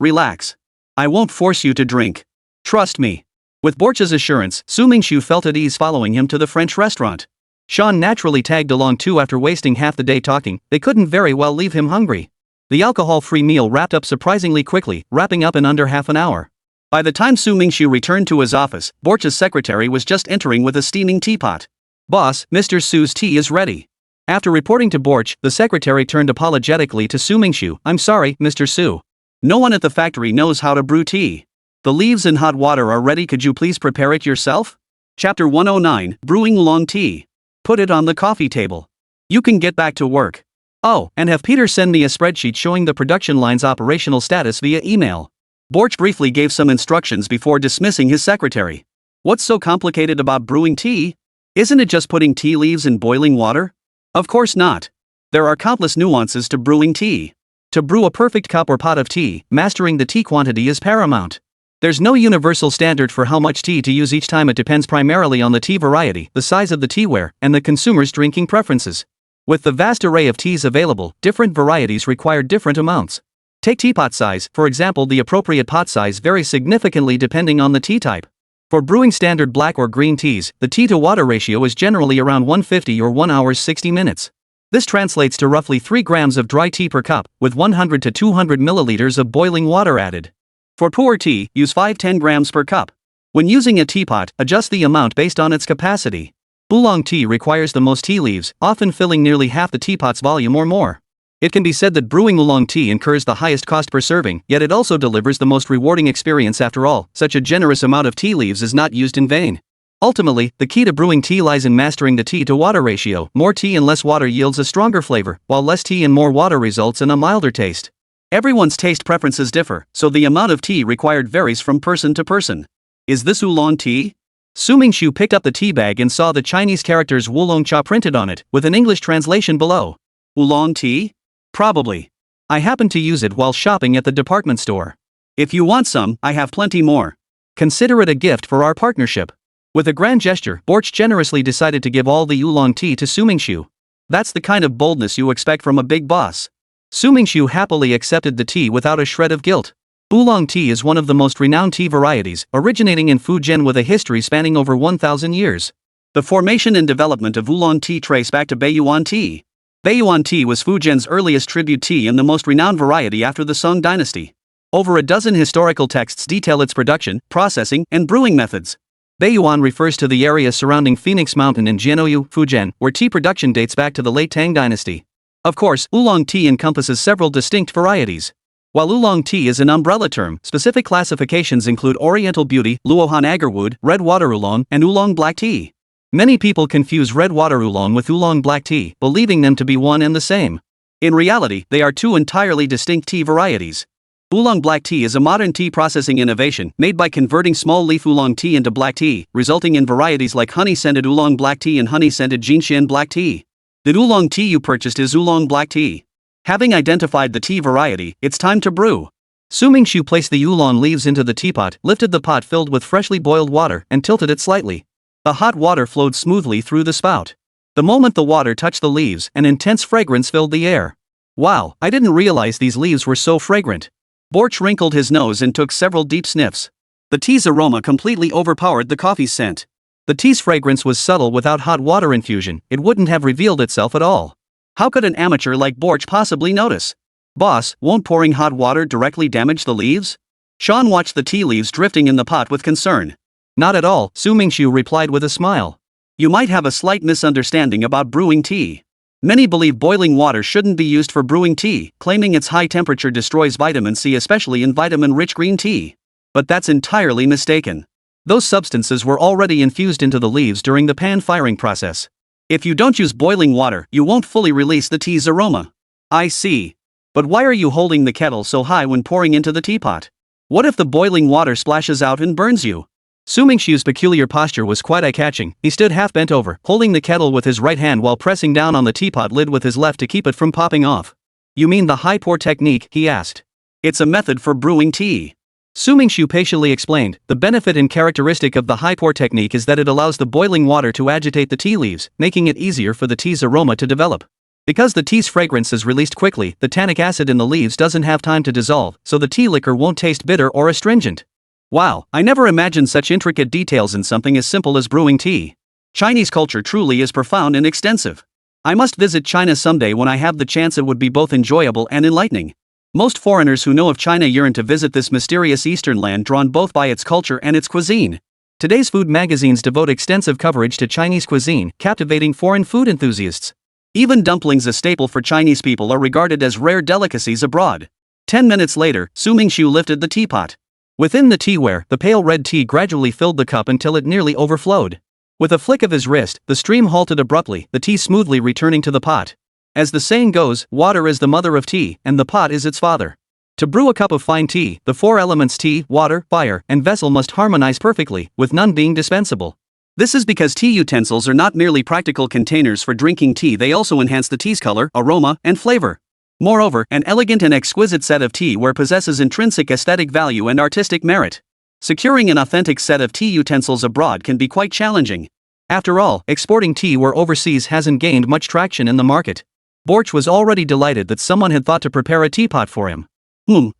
I won't force you to drink. Trust me. With Borch's assurance, Su Mingxu felt at ease following him to the French restaurant. Sean naturally tagged along too. After wasting half the day talking, they couldn't very well leave him hungry. The alcohol-free meal wrapped up surprisingly quickly, wrapping up in under half an hour. By the time Su Mingxu returned to his office, Borch's secretary was just entering with a steaming teapot. "Boss, Mr. Su's tea is ready." After reporting to Borch, the secretary turned apologetically to Su Mingxu. "I'm sorry, Mr. Su. No one at the factory knows how to brew tea. The leaves and hot water are ready. Could you please prepare it yourself?" Chapter 109, Brewing Oolong Tea. Put it on the coffee table. You can get back to work. Oh, and have Peter send me a spreadsheet showing the production line's operational status via email. Borch briefly gave some instructions before dismissing his secretary. What's so complicated about brewing tea? Isn't it just putting tea leaves in boiling water? Of course not. There are countless nuances to brewing tea. To brew a perfect cup or pot of tea, mastering the tea quantity is paramount. There's no universal standard for how much tea to use each time. It depends primarily on the tea variety, the size of the teaware, and the consumer's drinking preferences. With the vast array of teas available, different varieties require different amounts. Take teapot size, for example. The appropriate pot size varies significantly depending on the tea type. For brewing standard black or green teas, the tea-to-water ratio is generally around 150 or 1 hour 60 minutes. This translates to roughly 3 grams of dry tea per cup, with 100 to 200 milliliters of boiling water added. For pu'er tea, use 5-10 grams per cup. When using a teapot, adjust the amount based on its capacity. Oolong tea requires the most tea leaves, often filling nearly half the teapot's volume or more. It can be said that brewing oolong tea incurs the highest cost per serving, yet it also delivers the most rewarding experience. After all, such a generous amount of tea leaves is not used in vain. Ultimately, the key to brewing tea lies in mastering the tea-to-water ratio. More tea and less water yields a stronger flavor, while less tea and more water results in a milder taste. Everyone's taste preferences differ, so the amount of tea required varies from person to person. Is this oolong tea? Su Mingxu picked up the tea bag and saw the Chinese characters Wulong Cha printed on it, with an English translation below. Oolong tea? Probably. I happened to use it while shopping at the department store. If you want some, I have plenty more. Consider it a gift for our partnership. With a grand gesture, Borch generously decided to give all the oolong tea to Su Mingxu. That's the kind of boldness you expect from a big boss. Su Mingxu happily accepted the tea without a shred of guilt. Oolong tea is one of the most renowned tea varieties, originating in Fujian with a history spanning over 1,000 years. The formation and development of oolong tea trace back to Beiyuan tea. Beiyuan tea was Fujian's earliest tribute tea and the most renowned variety after the Song dynasty. Over a dozen historical texts detail its production, processing, and brewing methods. Beiyuan refers to the area surrounding Phoenix Mountain in Jianouyu, Fujian, where tea production dates back to the late Tang dynasty. Of course, oolong tea encompasses several distinct varieties. While oolong tea is an umbrella term, specific classifications include Oriental Beauty, Luohan Agarwood, Red Water Oolong, and Oolong Black Tea. Many people confuse Red Water Oolong with Oolong Black Tea, believing them to be one and the same. In reality, they are two entirely distinct tea varieties. Oolong Black Tea is a modern tea processing innovation made by converting small leaf oolong tea into black tea, resulting in varieties like honey-scented Oolong Black Tea and honey-scented Jinxian Black Tea. The oolong tea you purchased is Oolong Black Tea. Having identified the tea variety, it's time to brew. Su Mingxu placed the oolong leaves into the teapot, lifted the pot filled with freshly boiled water, and tilted it slightly. The hot water flowed smoothly through the spout. The moment the water touched the leaves, an intense fragrance filled the air. Wow, I didn't realize these leaves were so fragrant. Borch wrinkled his nose and took several deep sniffs. The tea's aroma completely overpowered the coffee's scent. The tea's fragrance was subtle. Without hot water infusion, it wouldn't have revealed itself at all. How could an amateur like Borch possibly notice? Boss, won't pouring hot water directly damage the leaves? Sean watched the tea leaves drifting in the pot with concern. Not at all, Su Mingxu replied with a smile. You might have a slight misunderstanding about brewing tea. Many believe boiling water shouldn't be used for brewing tea, claiming its high temperature destroys vitamin C, especially in vitamin-rich green tea. But that's entirely mistaken. Those substances were already infused into the leaves during the pan-firing process. If you don't use boiling water, you won't fully release the tea's aroma. I see. But why are you holding the kettle so high when pouring into the teapot? What if the boiling water splashes out and burns you? Su Mingxu's peculiar posture was quite eye-catching. He stood half bent over, holding the kettle with his right hand while pressing down on the teapot lid with his left to keep it from popping off. You mean the high pour technique? He asked. It's a method for brewing tea. Su Mingxu patiently explained. The benefit and characteristic of the high pour technique is that it allows the boiling water to agitate the tea leaves, making it easier for the tea's aroma to develop. Because the tea's fragrance is released quickly, the tannic acid in the leaves doesn't have time to dissolve, so the tea liquor won't taste bitter or astringent. Wow, I never imagined such intricate details in something as simple as brewing tea. Chinese culture truly is profound and extensive. I must visit China someday when I have the chance. It would be both enjoyable and enlightening. Most foreigners who know of China yearn to visit this mysterious eastern land, drawn both by its culture and its cuisine. Today's food magazines devote extensive coverage to Chinese cuisine, captivating foreign food enthusiasts. Even dumplings, a staple for Chinese people, are regarded as rare delicacies abroad. 10 minutes later, Su Mingxu lifted the teapot. Within the teaware, the pale red tea gradually filled the cup until it nearly overflowed. With a flick of his wrist, the stream halted abruptly, the tea smoothly returning to the pot. As the saying goes, water is the mother of tea, and the pot is its father. To brew a cup of fine tea, the four elements tea, water, fire, and vessel must harmonize perfectly, with none being dispensable. This is because tea utensils are not merely practical containers for drinking tea, they also enhance the tea's color, aroma, and flavor. Moreover, an elegant and exquisite set of teaware possesses intrinsic aesthetic value and artistic merit. Securing an authentic set of tea utensils abroad can be quite challenging. After all, exporting teaware overseas hasn't gained much traction in the market. Borch was already delighted that someone had thought to prepare a teapot for him.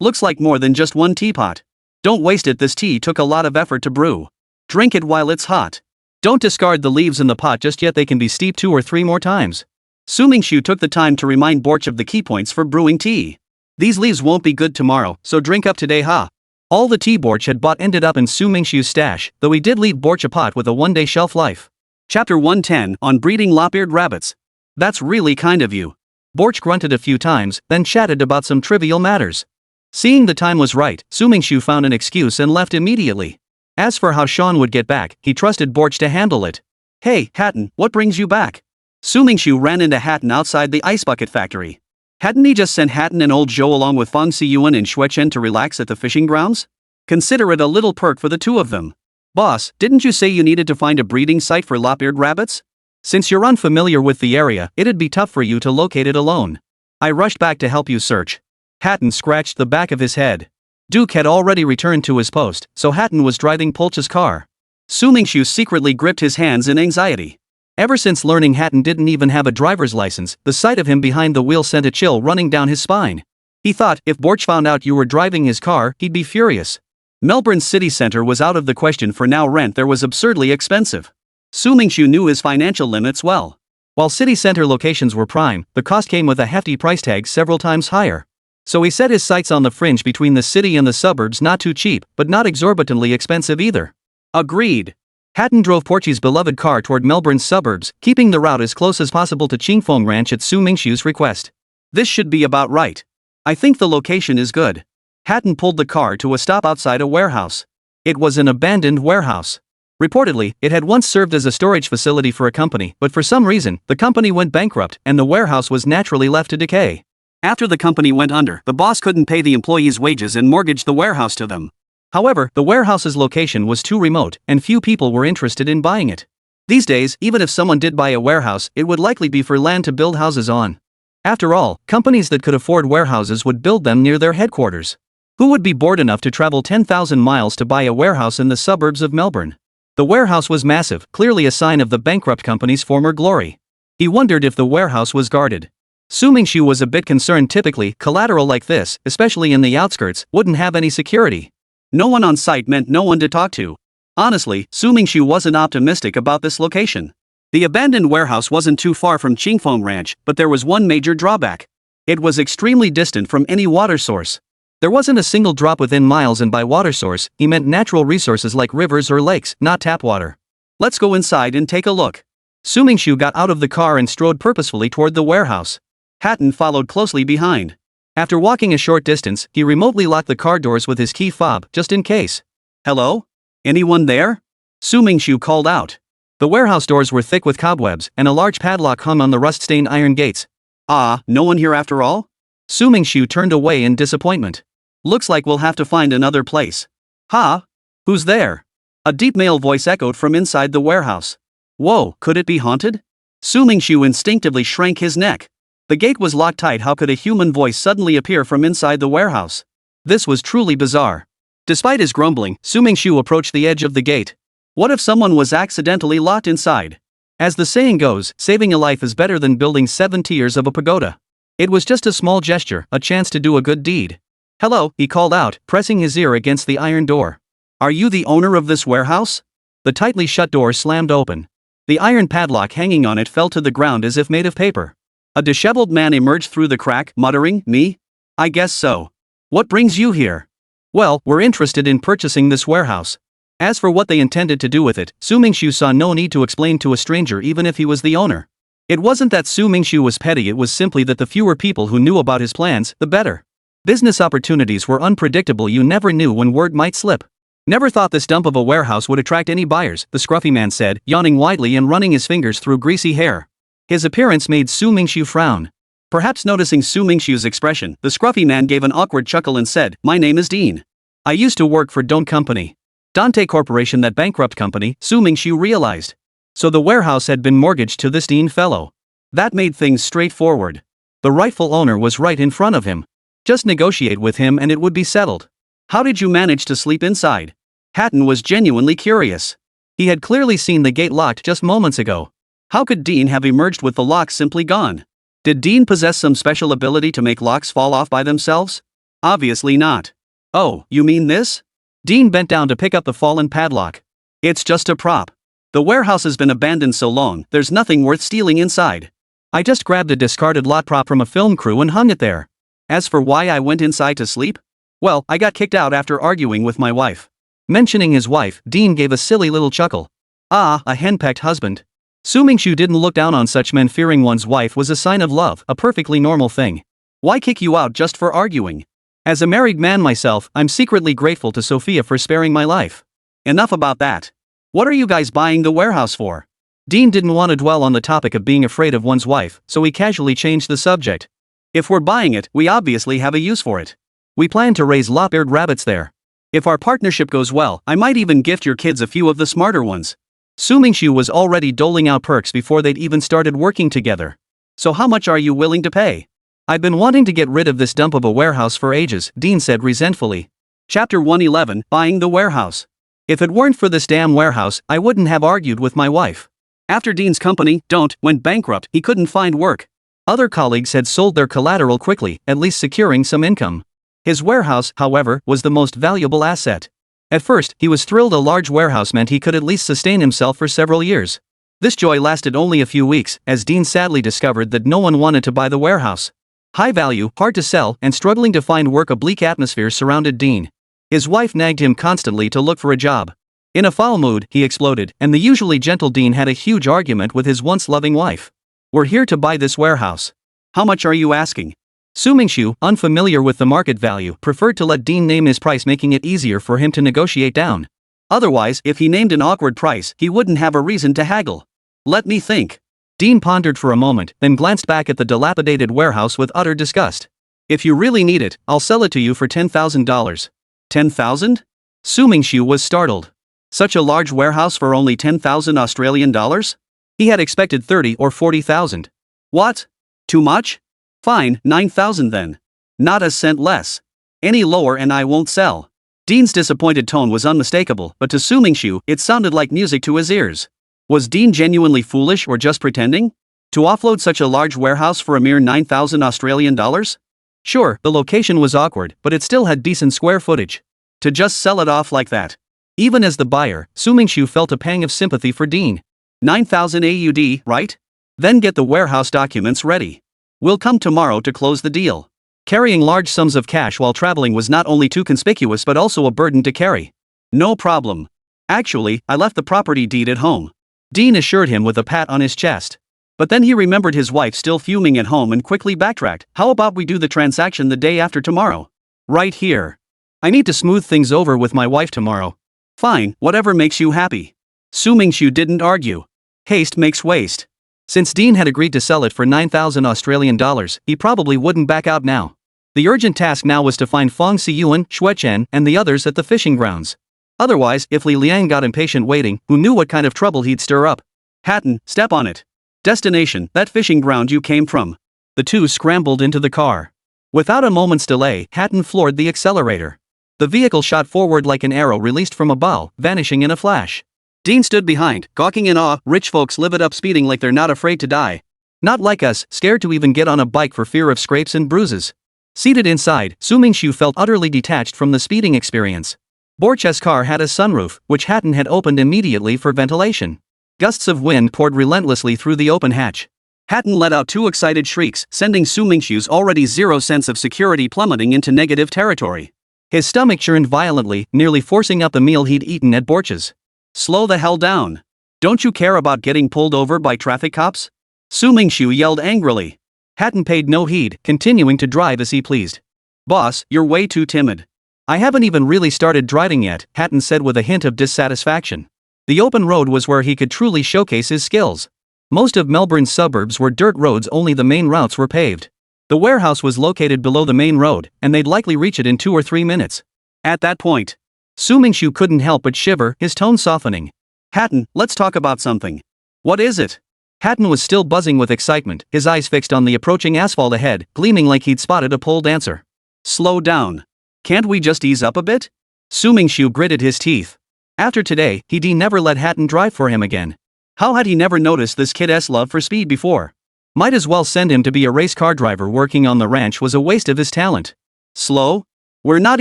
Looks like more than just one teapot. Don't waste it, this tea took a lot of effort to brew. Drink it while it's hot. Don't discard the leaves in the pot just yet, they can be steeped 2 or 3 more times. Su Mingxu took the time to remind Borch of the key points for brewing tea. These leaves won't be good tomorrow, so drink up today, ha. All the tea Borch had bought ended up in Su Mingxu's stash, though he did leave Borch a pot with a 1-day shelf life. Chapter 110, on breeding lop-eared rabbits. That's really kind of you. Borch grunted a few times, then chatted about some trivial matters. Seeing the time was right, Su Mingxu found an excuse and left immediately. As for how Sean would get back, he trusted Borch to handle it. Hey, Hatton, what brings you back? Su Mingxu ran into Hatton outside the ice bucket factory. Hadn't he just sent Hatton and old Joe along with Feng Siyuan and Xuechen to relax at the fishing grounds? Consider it a little perk for the two of them. Boss, didn't you say you needed to find a breeding site for lop-eared rabbits? Since you're unfamiliar with the area, it'd be tough for you to locate it alone. I rushed back to help you search. Hatton scratched the back of his head. Duke had already returned to his post, so Hatton was driving Polch's car. Su Mingxu secretly gripped his hands in anxiety. Ever since learning Hatton didn't even have a driver's license, the sight of him behind the wheel sent a chill running down his spine. He thought, if Borch found out you were driving his car, he'd be furious. Melbourne's city centre was out of the question for now. Rent there was absurdly expensive. Su Mingxu knew his financial limits well. While city centre locations were prime, the cost came with a hefty price tag several times higher. So he set his sights on the fringe between the city and the suburbs, not too cheap, but not exorbitantly expensive either. Agreed. Hatton drove Porchy's beloved car toward Melbourne's suburbs, keeping the route as close as possible to Qingfeng Ranch at Su Mingxu's request. This should be about right. I think the location is good. Hatton pulled the car to a stop outside a warehouse. It was an abandoned warehouse. Reportedly, it had once served as a storage facility for a company, but for some reason, the company went bankrupt and the warehouse was naturally left to decay. After the company went under, the boss couldn't pay the employees' wages and mortgaged the warehouse to them. However, the warehouse's location was too remote, and few people were interested in buying it. These days, even if someone did buy a warehouse, it would likely be for land to build houses on. After all, companies that could afford warehouses would build them near their headquarters. Who would be bored enough to travel 10,000 miles to buy a warehouse in the suburbs of Melbourne? The warehouse was massive, clearly a sign of the bankrupt company's former glory. He wondered if the warehouse was guarded. Su Mingxu was a bit concerned. Typically, collateral like this, especially in the outskirts, wouldn't have any security. No one on site meant no one to talk to. Honestly, Su Mingxu wasn't optimistic about this location. The abandoned warehouse wasn't too far from Qingfeng Ranch, but there was one major drawback. It was extremely distant from any water source. There wasn't a single drop within miles, and by water source, he meant natural resources like rivers or lakes, not tap water. Let's go inside and take a look. Su Mingxu got out of the car and strode purposefully toward the warehouse. Hatton followed closely behind. After walking a short distance, he remotely locked the car doors with his key fob, just in case. Hello? Anyone there? Su Mingxu called out. The warehouse doors were thick with cobwebs, and a large padlock hung on the rust-stained iron gates. Ah, no one here after all? Su Mingxu turned away in disappointment. Looks like we'll have to find another place. Ha? Who's there? A deep male voice echoed from inside the warehouse. Whoa, could it be haunted? Su Mingxu instinctively shrank his neck. The gate was locked tight. How could a human voice suddenly appear from inside the warehouse? This was truly bizarre. Despite his grumbling, Su Mingxu approached the edge of the gate. What if someone was accidentally locked inside? As the saying goes, saving a life is better than building 7 tiers of a pagoda. It was just a small gesture, a chance to do a good deed. Hello, he called out, pressing his ear against the iron door. Are you the owner of this warehouse? The tightly shut door slammed open. The iron padlock hanging on it fell to the ground as if made of paper. A disheveled man emerged through the crack, muttering, "Me? I guess so. What brings you here?" "Well, we're interested in purchasing this warehouse." As for what they intended to do with it, Su Mingxu saw no need to explain to a stranger even if he was the owner. It wasn't that Su Mingxu was petty, it was simply that the fewer people who knew about his plans, the better. Business opportunities were unpredictable, you never knew when word might slip. "Never thought this dump of a warehouse would attract any buyers," the scruffy man said, yawning widely and running his fingers through greasy hair. His appearance made Su Mingxu frown. Perhaps noticing Su Mingxu's expression, the scruffy man gave an awkward chuckle and said, "My name is Dean. I used to work for Don't Company. Dante Corporation, that bankrupt company," Su Mingxu realized. So the warehouse had been mortgaged to this Dean fellow. That made things straightforward. The rightful owner was right in front of him. Just negotiate with him and it would be settled. "How did you manage to sleep inside?" Hatton was genuinely curious. He had clearly seen the gate locked just moments ago. How could Dean have emerged with the lock simply gone? Did Dean possess some special ability to make locks fall off by themselves? Obviously not. "Oh, you mean this?" Dean bent down to pick up the fallen padlock. "It's just a prop. The warehouse has been abandoned so long, there's nothing worth stealing inside. I just grabbed a discarded lot prop from a film crew and hung it there. As for why I went inside to sleep? Well, I got kicked out after arguing with my wife." Mentioning his wife, Dean gave a silly little chuckle. "Ah, a henpecked husband." Su Mingxu didn't look down on such men. Fearing one's wife was a sign of love, a perfectly normal thing. Why kick you out just for arguing? As a married man myself, I'm secretly grateful to Sophia for sparing my life. Enough about that. What are you guys buying the warehouse for? Dean didn't want to dwell on the topic of being afraid of one's wife, so he casually changed the subject. "If we're buying it, we obviously have a use for it. We plan to raise lop-eared rabbits there. If our partnership goes well, I might even gift your kids a few of the smarter ones." Su Mingxu was already doling out perks before they'd even started working together. "So how much are you willing to pay?" "I've been wanting to get rid of this dump of a warehouse for ages," Dean said resentfully. Chapter 111, Buying the Warehouse. If it weren't for this damn warehouse, I wouldn't have argued with my wife. After Dean's company, Don't, went bankrupt, he couldn't find work. Other colleagues had sold their collateral quickly, at least securing some income. His warehouse, however, was the most valuable asset. At first, he was thrilled. A large warehouse meant he could at least sustain himself for several years. This joy lasted only a few weeks, as Dean sadly discovered that no one wanted to buy the warehouse. High value, hard to sell, and struggling to find work, a bleak atmosphere surrounded Dean. His wife nagged him constantly to look for a job. In a foul mood, he exploded, and the usually gentle Dean had a huge argument with his once loving wife. "We're here to buy this warehouse. How much are you asking?" Su Mingxu, unfamiliar with the market value, preferred to let Dean name his price, making it easier for him to negotiate down. Otherwise, if he named an awkward price, he wouldn't have a reason to haggle. "Let me think." Dean pondered for a moment, then glanced back at the dilapidated warehouse with utter disgust. "If you really need it, I'll sell it to you for $10,000. $10,000? Su Mingxu was startled. Such a large warehouse for only 10,000 Australian dollars? He had expected 30 or 40,000. What? Too much? Fine, 9,000 then. Not a cent less. Any lower and I won't sell. Dean's disappointed tone was unmistakable, but to Su Mingxu, it sounded like music to his ears. Was Dean genuinely foolish or just pretending? To offload such a large warehouse for a mere 9,000 Australian dollars? Sure, the location was awkward, but it still had decent square footage. To just sell it off like that. Even as the buyer, Su Mingxu felt a pang of sympathy for Dean. 9,000 AUD, right? Then get the warehouse documents ready. We'll come tomorrow to close the deal. Carrying large sums of cash while traveling was not only too conspicuous but also a burden to carry. No problem. Actually, I left the property deed at home. Dean assured him with a pat on his chest. But then he remembered his wife still fuming at home and quickly backtracked. How about we do the transaction the day after tomorrow? Right here. I need to smooth things over with my wife tomorrow. Fine, whatever makes you happy. Su Mingxu didn't argue. Haste makes waste. Since Dean had agreed to sell it for 9,000 Australian dollars, he probably wouldn't back out now. The urgent task now was to find Fong Siyuan, Xuechen, and the others at the fishing grounds. Otherwise, if Li Liang got impatient waiting, who knew what kind of trouble he'd stir up? Hatton, step on it. Destination, that fishing ground you came from. The two scrambled into the car. Without a moment's delay, Hatton floored the accelerator. The vehicle shot forward like an arrow released from a bow, vanishing in a flash. Dean stood behind, gawking in awe. Rich folks live it up speeding like they're not afraid to die. Not like us, scared to even get on a bike for fear of scrapes and bruises. Seated inside, Su Mingxu felt utterly detached from the speeding experience. Borch's car had a sunroof, which Hatton had opened immediately for ventilation. Gusts of wind poured relentlessly through the open hatch. Hatton let out two excited shrieks, sending Su Mingxu's already zero sense of security plummeting into negative territory. His stomach churned violently, nearly forcing out the meal he'd eaten at Borch's. Slow the hell down. Don't you care about getting pulled over by traffic cops? Su Mingxu yelled angrily. Hatton paid no heed, continuing to drive as he pleased. Boss, you're way too timid. I haven't even really started driving yet, Hatton said with a hint of dissatisfaction. The open road was where he could truly showcase his skills. Most of Melbourne's suburbs were dirt roads, only the main routes were paved. The warehouse was located below the main road, and they'd likely reach it in 2 or 3 minutes. At that point, Su Mingxu couldn't help but shiver, his tone softening. Hatton, let's talk about something. What is it? Hatton was still buzzing with excitement, his eyes fixed on the approaching asphalt ahead, gleaming like he'd spotted a pole dancer. Slow down. Can't we just ease up a bit? Su Mingxu gritted his teeth. After today, he'd never let Hatton drive for him again. How had he never noticed this kid's love for speed before? Might as well send him to be a race car driver. Working on the ranch was a waste of his talent. Slow? We're not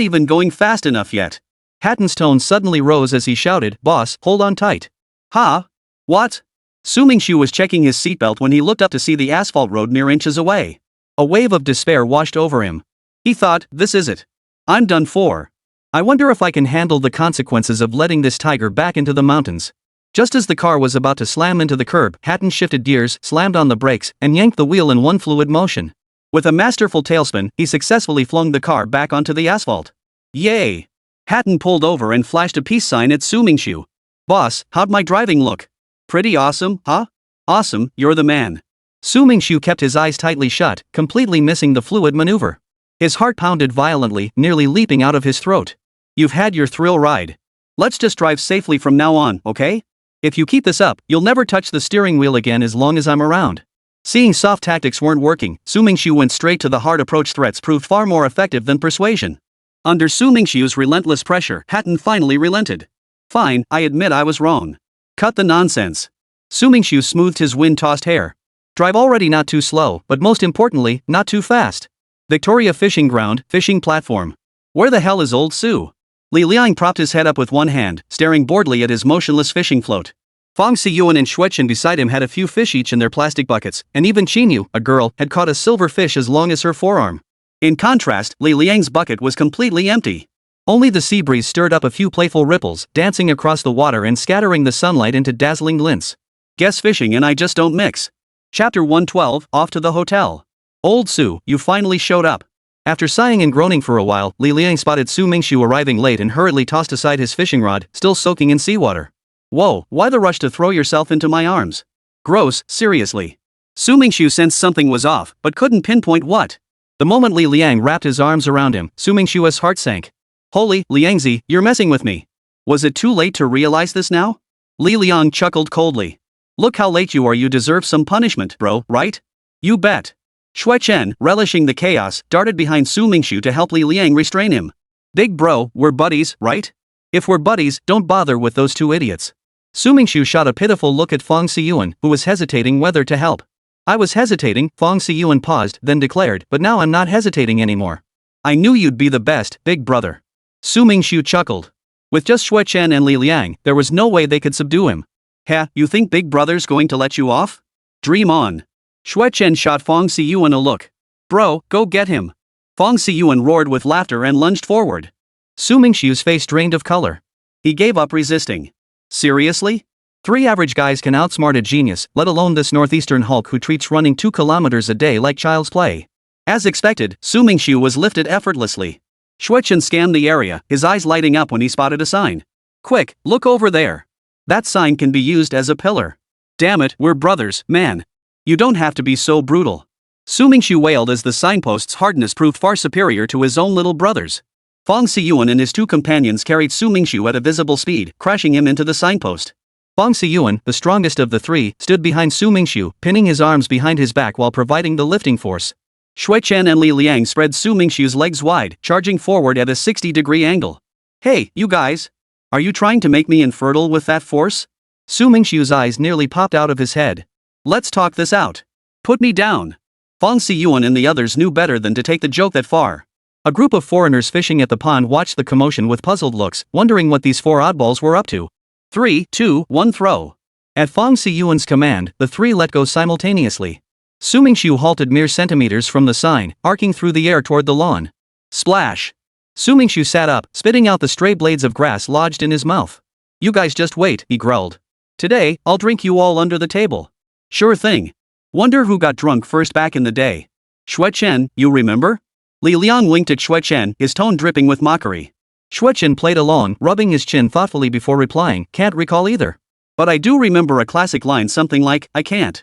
even going fast enough yet. Hatton's tone suddenly rose as he shouted, Boss, hold on tight. Huh? What? Su Mingxu was checking his seatbelt when he looked up to see the asphalt road mere inches away. A wave of despair washed over him. He thought, this is it. I'm done for. I wonder if I can handle the consequences of letting this tiger back into the mountains. Just as the car was about to slam into the curb, Hatton shifted gears, slammed on the brakes, and yanked the wheel in one fluid motion. With a masterful tailspin, he successfully flung the car back onto the asphalt. Yay! Hatton pulled over and flashed a peace sign at Su Mingxu. Boss, how'd my driving look? Pretty awesome, huh? Awesome, you're the man. Su Mingxu kept his eyes tightly shut, completely missing the fluid maneuver. His heart pounded violently, nearly leaping out of his throat. You've had your thrill ride. Let's just drive safely from now on, okay? If you keep this up, you'll never touch the steering wheel again as long as I'm around. Seeing soft tactics weren't working, Su Mingxu went straight to the hard approach. Threats proved far more effective than persuasion. Under Su Mingxiu's relentless pressure, Hatton finally relented. Fine, I admit I was wrong. Cut the nonsense. Su Mingxu smoothed his wind-tossed hair. Drive already, not too slow, but most importantly, not too fast. Victoria Fishing Ground, fishing platform. Where the hell is old Su? Li Liang propped his head up with one hand, staring boredly at his motionless fishing float. Fong Siyuan and Shuechen beside him had a few fish each in their plastic buckets, and even Qinyu, a girl, had caught a silver fish as long as her forearm. In contrast, Li Liang's bucket was completely empty. Only the sea breeze stirred up a few playful ripples, dancing across the water and scattering the sunlight into dazzling glints. Guess fishing and I just don't mix. Chapter 112, Off to the Hotel. Old Su, you finally showed up. After sighing and groaning for a while, Li Liang spotted Su Mingxu arriving late and hurriedly tossed aside his fishing rod, still soaking in seawater. Whoa, why the rush to throw yourself into my arms? Gross, seriously. Su Mingxu sensed something was off, but couldn't pinpoint what. The moment Li Liang wrapped his arms around him, Su Mingxu's heart sank. Holy, Liangzi, you're messing with me. Was it too late to realize this now? Li Liang chuckled coldly. Look how late you are, you deserve some punishment, bro, right? You bet. Shuechen, relishing the chaos, darted behind Su Mingxu to help Li Liang restrain him. Big bro, we're buddies, right? If we're buddies, don't bother with those two idiots. Su Mingxu shot a pitiful look at Fong Siyuan, who was hesitating whether to help. I was hesitating, Fong Siyuan paused, then declared, but now I'm not hesitating anymore. I knew you'd be the best, big brother. Su Mingxu chuckled. With just Shuechen and Li Liang, there was no way they could subdue him. Ha, you think big brother's going to let you off? Dream on. Shuechen shot Fong Siyuan a look. Bro, go get him. Fong Siyuan roared with laughter and lunged forward. Su Mingxiu's face drained of color. He gave up resisting. Seriously? 3 average guys can outsmart a genius, let alone this northeastern Hulk who treats running 2 kilometers a day like child's play. As expected, Su Mingxiu was lifted effortlessly. Shuechen scanned the area, his eyes lighting up when he spotted a sign. Quick, look over there. That sign can be used as a pillar. Damn it, we're brothers, man. You don't have to be so brutal. Su Mingxiu wailed as the signpost's hardness proved far superior to his own little brother's. Fong Siyuan and his 2 companions carried Su Mingxiu at a visible speed, crashing him into the signpost. Fong Siyuan, the strongest of the 3, stood behind Su Mingxiu, pinning his arms behind his back while providing the lifting force. Shuechen and Li Liang spread Su Mingxiu's legs wide, charging forward at a 60-degree angle. Hey, you guys! Are you trying to make me infertile with that force? Su Mingxiu's eyes nearly popped out of his head. Let's talk this out. Put me down. Fong Siyuan and the others knew better than to take the joke that far. A group of foreigners fishing at the pond watched the commotion with puzzled looks, wondering what these four oddballs were up to. 3, 2, 1 throw. At Fong Siyuan's command, the three let go simultaneously. Su Mingxu halted mere centimeters from the sign, arcing through the air toward the lawn. Splash! Su Mingxu sat up, spitting out the stray blades of grass lodged in his mouth. You guys just wait, he growled. Today, I'll drink you all under the table. Sure thing. Wonder who got drunk first back in the day. Xue Chen, you remember? Li Liang winked at Xue Chen, his tone dripping with mockery. Xue Chen played along, rubbing his chin thoughtfully before replying, can't recall either. But I do remember a classic line something like, I can't.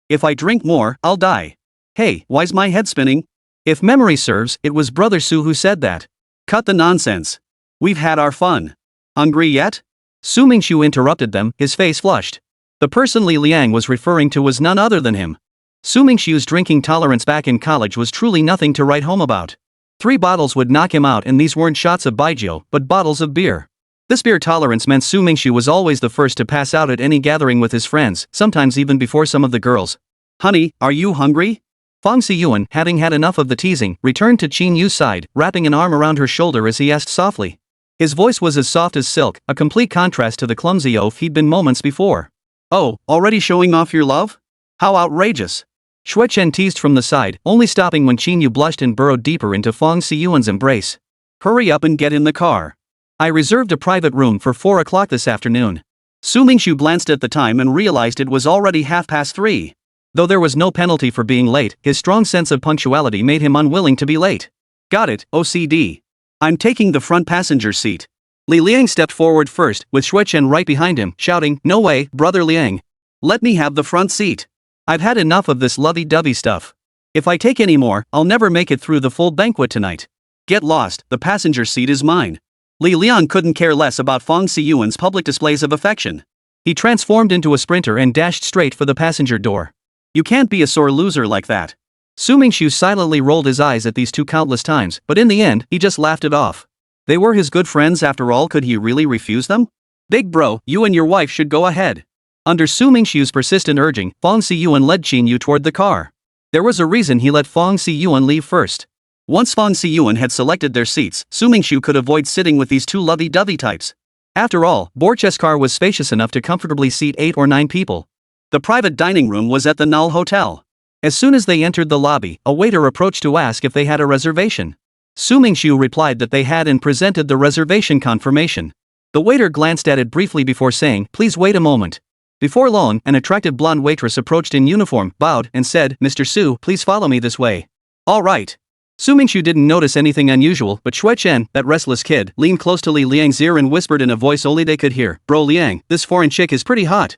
If I drink more, I'll die. Hey, why's my head spinning? If memory serves, it was Brother Su who said that. Cut the nonsense. We've had our fun. Hungry yet? Su Mingxu interrupted them, his face flushed. The person Li Liang was referring to was none other than him. Su Mingxu's drinking tolerance back in college was truly nothing to write home about. 3 bottles would knock him out, and these weren't shots of baijiu, but bottles of beer. This beer tolerance meant Su Mingxu was always the first to pass out at any gathering with his friends, sometimes even before some of the girls. Honey, are you hungry? Fong Siyuan, having had enough of the teasing, returned to Qin Yu's side, wrapping an arm around her shoulder as he asked softly. His voice was as soft as silk, a complete contrast to the clumsy oaf he'd been moments before. Oh, already showing off your love? How outrageous! Xue Chen teased from the side, only stopping when Qin Yu blushed and burrowed deeper into Fong Siyuan's embrace. Hurry up and get in the car. I reserved a private room for 4 o'clock this afternoon. Su Mingxu glanced at the time and realized it was already 3:30. Though there was no penalty for being late, his strong sense of punctuality made him unwilling to be late. Got it, OCD. I'm taking the front passenger seat. Li Liang stepped forward first, with Xue Chen right behind him, shouting, No way, Brother Liang. Let me have the front seat. I've had enough of this lovey-dovey stuff. If I take any more, I'll never make it through the full banquet tonight. Get lost, the passenger seat is mine. Li Liang couldn't care less about Fong Siyuan's public displays of affection. He transformed into a sprinter and dashed straight for the passenger door. You can't be a sore loser like that. Su Mingxu silently rolled his eyes at these two countless times, but in the end, he just laughed it off. They were his good friends after all, could he really refuse them? Big bro, you and your wife should go ahead. Under Su Mingxu's persistent urging, Fong Siyuan led Qin Yu toward the car. There was a reason he let Fong Siyuan leave first. Once Fong Siyuan had selected their seats, Su Mingxu could avoid sitting with these two lovey-dovey types. After all, Borch's car was spacious enough to comfortably seat 8 or 9 people. The private dining room was at the Null Hotel. As soon as they entered the lobby, a waiter approached to ask if they had a reservation. Su Mingxu replied that they had and presented the reservation confirmation. The waiter glanced at it briefly before saying, Please wait a moment. Before long, an attractive blonde waitress approached in uniform, bowed, and said, Mr. Su, please follow me this way. All right. Su Mingxu didn't notice anything unusual, but Xue Chen, that restless kid, leaned close to Li Liang's ear and whispered in a voice only they could hear, Bro Liang, this foreign chick is pretty hot.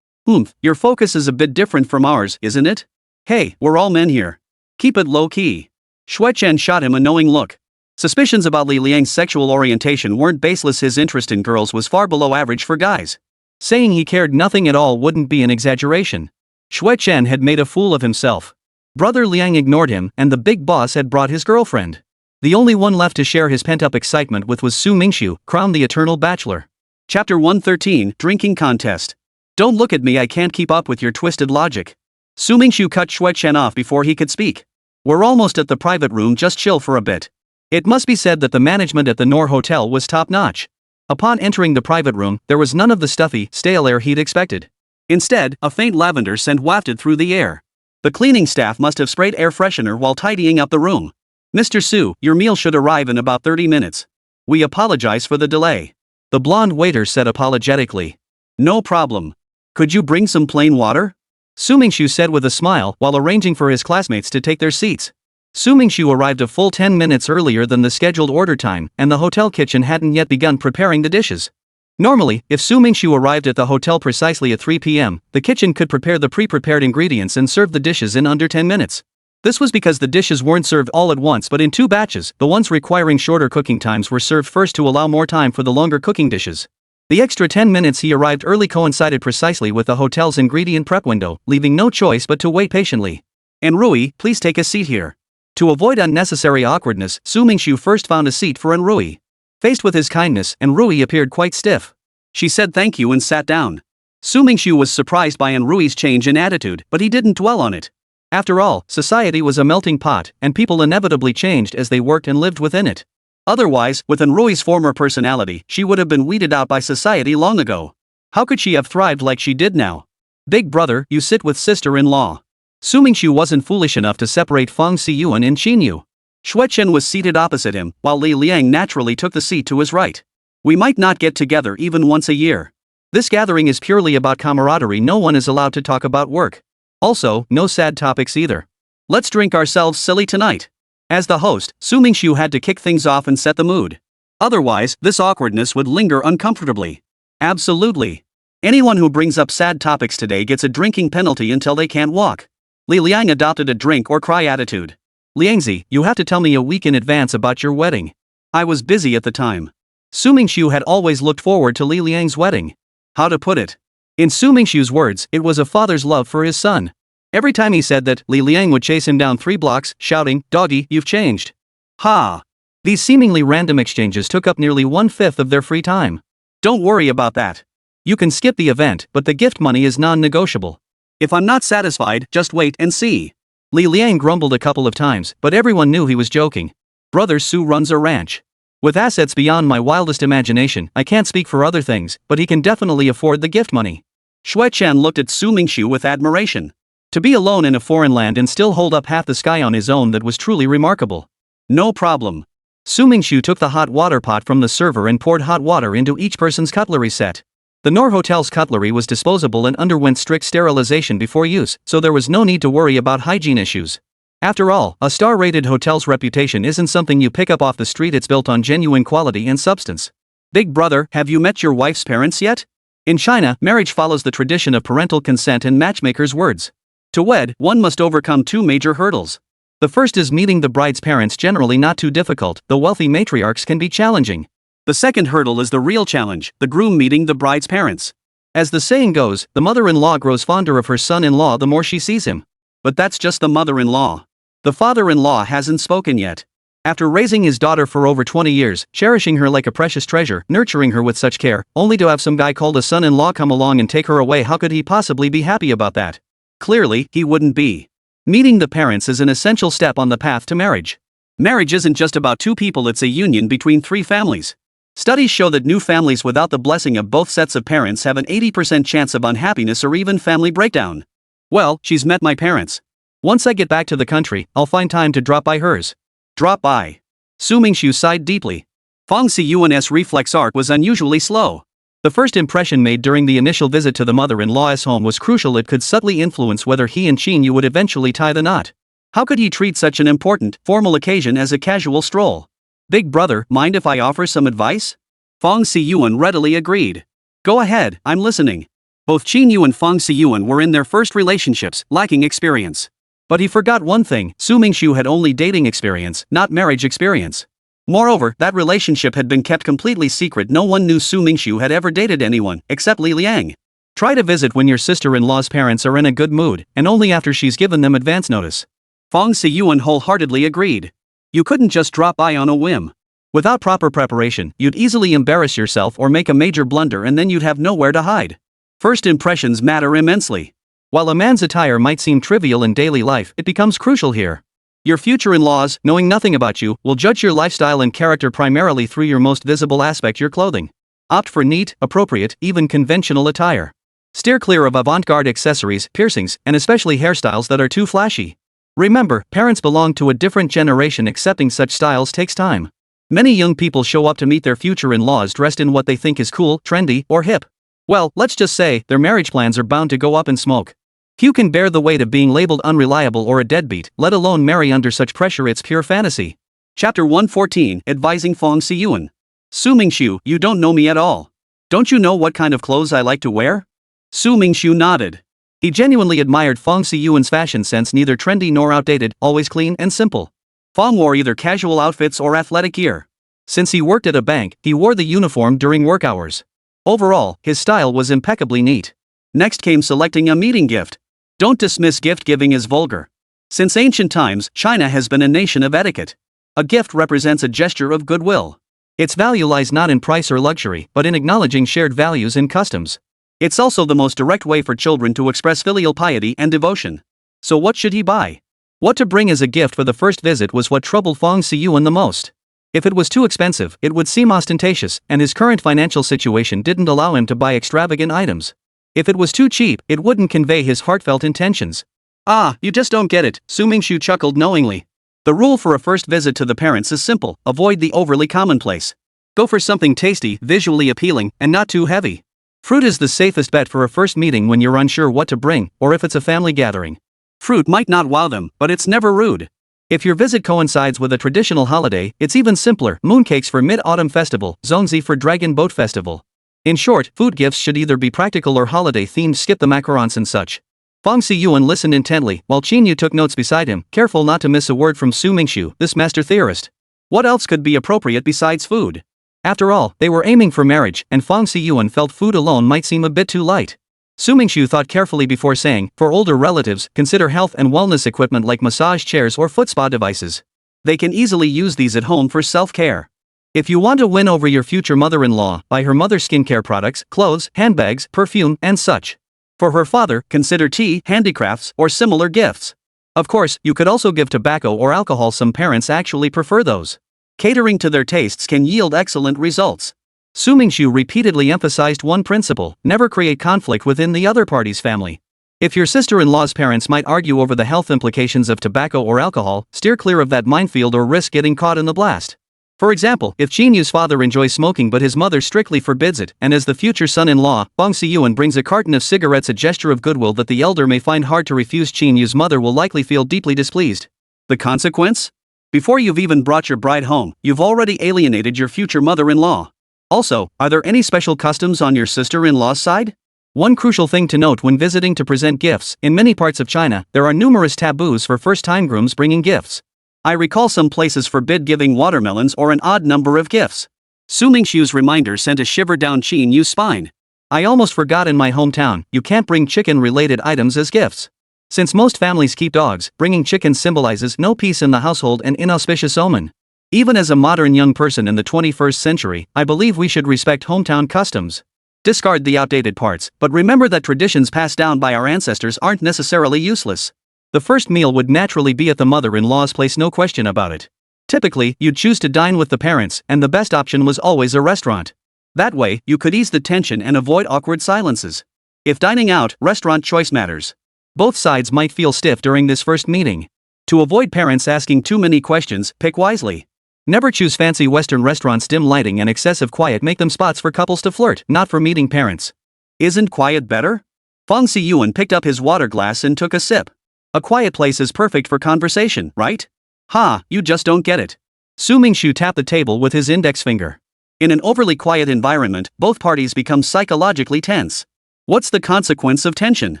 Your focus is a bit different from ours, isn't it? Hey, we're all men here. Keep it low-key. Xue Chen shot him a knowing look. Suspicions about Li Liang's sexual orientation weren't baseless. His interest in girls was far below average for guys. Saying he cared nothing at all wouldn't be an exaggeration. Xue Chen had made a fool of himself. Brother Liang ignored him, and the big boss had brought his girlfriend. The only one left to share his pent-up excitement with was Su Mingxu, crowned the eternal bachelor. Chapter 113, Drinking Contest. Don't look at me, I can't keep up with your twisted logic. Su Mingxu cut Xue Chen off before he could speak. We're almost at the private room, just chill for a bit. It must be said that the management at the Nor Hotel was top-notch. Upon entering the private room, there was none of the stuffy, stale air he'd expected. Instead, a faint lavender scent wafted through the air. The cleaning staff must have sprayed air freshener while tidying up the room. Mr. Su, your meal should arrive in about 30 minutes. We apologize for the delay. The blonde waiter said apologetically. No problem. Could you bring some plain water? Su Mingxu said with a smile while arranging for his classmates to take their seats. Su Mingxu arrived a full 10 minutes earlier than the scheduled order time, and the hotel kitchen hadn't yet begun preparing the dishes. Normally, if Su Mingxu arrived at the hotel precisely at 3 p.m., the kitchen could prepare the pre-prepared ingredients and serve the dishes in under 10 minutes. This was because the dishes weren't served all at once but in 2 batches. The ones requiring shorter cooking times were served first to allow more time for the longer cooking dishes. The extra 10 minutes he arrived early coincided precisely with the hotel's ingredient prep window, leaving no choice but to wait patiently. And Rui, please take a seat here. To avoid unnecessary awkwardness, Su Mingxu first found a seat for Rui. Faced with his kindness, Rui appeared quite stiff. She said thank you and sat down. Su Mingxu was surprised by Rui's change in attitude, but he didn't dwell on it. After all, society was a melting pot, and people inevitably changed as they worked and lived within it. Otherwise, with Enroi's former personality, she would have been weeded out by society long ago. How could she have thrived like she did now? Big brother, you sit with sister-in-law. Su Mingxu wasn't foolish enough to separate Feng Xiyuan and Qin Yu. Xue Chen was seated opposite him, while Li Liang naturally took the seat to his right. We might not get together even once a year. This gathering is purely about camaraderie. No one is allowed to talk about work. Also, no sad topics either. Let's drink ourselves silly tonight. As the host, Su Mingxu had to kick things off and set the mood. Otherwise, this awkwardness would linger uncomfortably. Absolutely. Anyone who brings up sad topics today gets a drinking penalty until they can't walk. Li Liang adopted a drink or cry attitude. Liangzi, you have to tell me a week in advance about your wedding. I was busy at the time. Su Mingxu had always looked forward to Li Liang's wedding. How to put it? In Su Mingxu's words, it was a father's love for his son. Every time he said that, Li Liang would chase him down 3 blocks, shouting, "Doggy, you've changed." Ha! These seemingly random exchanges took up nearly 1/5 of their free time. Don't worry about that. You can skip the event, but the gift money is non-negotiable. If I'm not satisfied, just wait and see. Li Liang grumbled a couple of times, but everyone knew he was joking. Brother Su runs a ranch. With assets beyond my wildest imagination, I can't speak for other things, but he can definitely afford the gift money. Xue Chen looked at Su Mingxu with admiration. To be alone in a foreign land and still hold up half the sky on his own, that was truly remarkable. No problem. Su Mingxu took the hot water pot from the server and poured hot water into each person's cutlery set. The Noor Hotel's cutlery was disposable and underwent strict sterilization before use, so there was no need to worry about hygiene issues. After all, a star-rated hotel's reputation isn't something you pick up off the street. It's built on genuine quality and substance. Big brother, have you met your wife's parents yet? In China, marriage follows the tradition of parental consent and matchmakers' words. To wed, one must overcome 2 major hurdles. The first is meeting the bride's parents, generally not too difficult, though wealthy matriarchs can be challenging. The second hurdle is the real challenge, the groom meeting the bride's parents. As the saying goes, the mother-in-law grows fonder of her son-in-law the more she sees him. But that's just the mother-in-law. The father-in-law hasn't spoken yet. After raising his daughter for over 20 years, cherishing her like a precious treasure, nurturing her with such care, only to have some guy called a son-in-law come along and take her away, how could he possibly be happy about that? Clearly, he wouldn't be. Meeting the parents is an essential step on the path to marriage. Marriage isn't just about 2 people, it's a union between 3 families. Studies show that new families without the blessing of both sets of parents have an 80% chance of unhappiness or even family breakdown. Well, she's met my parents. Once I get back to the country, I'll find time to drop by hers. Drop by. Su Mingxu sighed deeply. Feng Xiyuan's reflex arc was unusually slow. The first impression made during the initial visit to the mother-in-law's home was crucial. It could subtly influence whether he and Qin Yu would eventually tie the knot. How could he treat such an important, formal occasion as a casual stroll? Big brother, mind if I offer some advice? Feng Xiyuan readily agreed. Go ahead, I'm listening. Both Qin Yu and Feng Xiyuan were in their first relationships, lacking experience. But he forgot one thing: Su Mingxu had only dating experience, not marriage experience. Moreover, that relationship had been kept completely secret. No one knew Su Mingxu had ever dated anyone, except Li Liang. Try to visit when your sister-in-law's parents are in a good mood, and only after she's given them advance notice. Feng Xiyuan wholeheartedly agreed. You couldn't just drop by on a whim. Without proper preparation, you'd easily embarrass yourself or make a major blunder, and then you'd have nowhere to hide. First impressions matter immensely. While a man's attire might seem trivial in daily life, it becomes crucial here. Your future in-laws, knowing nothing about you, will judge your lifestyle and character primarily through your most visible aspect, your clothing. Opt for neat, appropriate, even conventional attire. Steer clear of avant-garde accessories, piercings, and especially hairstyles that are too flashy. Remember, parents belong to a different generation. Accepting such styles takes time. Many young people show up to meet their future in-laws dressed in what they think is cool, trendy, or hip. Well, let's just say, their marriage plans are bound to go up in smoke. Few can bear the weight of being labeled unreliable or a deadbeat, let alone marry under such pressure. It's pure fantasy. Chapter 114, Advising Feng Xiyuan. Su Mingxu, you don't know me at all. Don't you know what kind of clothes I like to wear? Su Mingxu nodded. He genuinely admired Feng Xiyuan's fashion sense, neither trendy nor outdated, always clean and simple. Feng wore either casual outfits or athletic gear. Since he worked at a bank, he wore the uniform during work hours. Overall, his style was impeccably neat. Next came selecting a meeting gift. Don't dismiss gift giving as vulgar. Since ancient times, China has been a nation of etiquette. A gift represents a gesture of goodwill. Its value lies not in price or luxury, but in acknowledging shared values and customs. It's also the most direct way for children to express filial piety and devotion. So what should he buy? What to bring as a gift for the first visit was what troubled Fong Siyuan the most. If it was too expensive, it would seem ostentatious, and his current financial situation didn't allow him to buy extravagant items. If it was too cheap, it wouldn't convey his heartfelt intentions. Ah, you just don't get it, Su Mingxu chuckled knowingly. The rule for a first visit to the parents is simple: avoid the overly commonplace. Go for something tasty, visually appealing, and not too heavy. Fruit is the safest bet for a first meeting when you're unsure what to bring, or if it's a family gathering. Fruit might not wow them, but it's never rude. If your visit coincides with a traditional holiday, it's even simpler: mooncakes for Mid-Autumn Festival, Zongzi for Dragon Boat Festival. In short, food gifts should either be practical or holiday-themed. Skip the macarons and such. Fong Siyuan listened intently, while Qinyu took notes beside him, careful not to miss a word from Su Mingxu, this master theorist. What else could be appropriate besides food? After all, they were aiming for marriage, and Fong Siyuan felt food alone might seem a bit too light. Su Mingxu thought carefully before saying, for older relatives, consider health and wellness equipment like massage chairs or foot spa devices. They can easily use these at home for self-care. If you want to win over your future mother-in-law, buy her mother's skincare products, clothes, handbags, perfume, and such. For her father, consider tea, handicrafts, or similar gifts. Of course, you could also give tobacco or alcohol. Some parents actually prefer those. Catering to their tastes can yield excellent results. Su Mingxu repeatedly emphasized one principle: never create conflict within the other party's family. If your sister-in-law's parents might argue over the health implications of tobacco or alcohol, steer clear of that minefield or risk getting caught in the blast. For example, if Qinyu's father enjoys smoking but his mother strictly forbids it, and as the future son-in-law, Fong Siyuan brings a carton of cigarettes, a gesture of goodwill that the elder may find hard to refuse, Qinyu's mother will likely feel deeply displeased. The consequence? Before you've even brought your bride home, you've already alienated your future mother-in-law. Also, are there any special customs on your sister-in-law's side? One crucial thing to note when visiting to present gifts: in many parts of China, there are numerous taboos for first-time grooms bringing gifts. I recall some places forbid giving watermelons or an odd number of gifts. Su Mingxu's reminder sent a shiver down Qinyu's spine. I almost forgot, in my hometown, you can't bring chicken-related items as gifts. Since most families keep dogs, bringing chicken symbolizes no peace in the household and inauspicious omen. Even as a modern young person in the 21st century, I believe we should respect hometown customs. Discard the outdated parts, but remember that traditions passed down by our ancestors aren't necessarily useless. The first meal would naturally be at the mother-in-law's place, no question about it. Typically, you'd choose to dine with the parents, and the best option was always a restaurant. That way, you could ease the tension and avoid awkward silences. If dining out, restaurant choice matters. Both sides might feel stiff during this first meeting. To avoid parents asking too many questions, pick wisely. Never choose fancy Western restaurants. Dim lighting and excessive quiet make them spots for couples to flirt, not for meeting parents. Isn't quiet better? Fong Siyuan picked up his water glass and took a sip. A quiet place is perfect for conversation, right? Ha, you just don't get it. Su Mingxu tapped the table with his index finger. In an overly quiet environment, both parties become psychologically tense. What's the consequence of tension?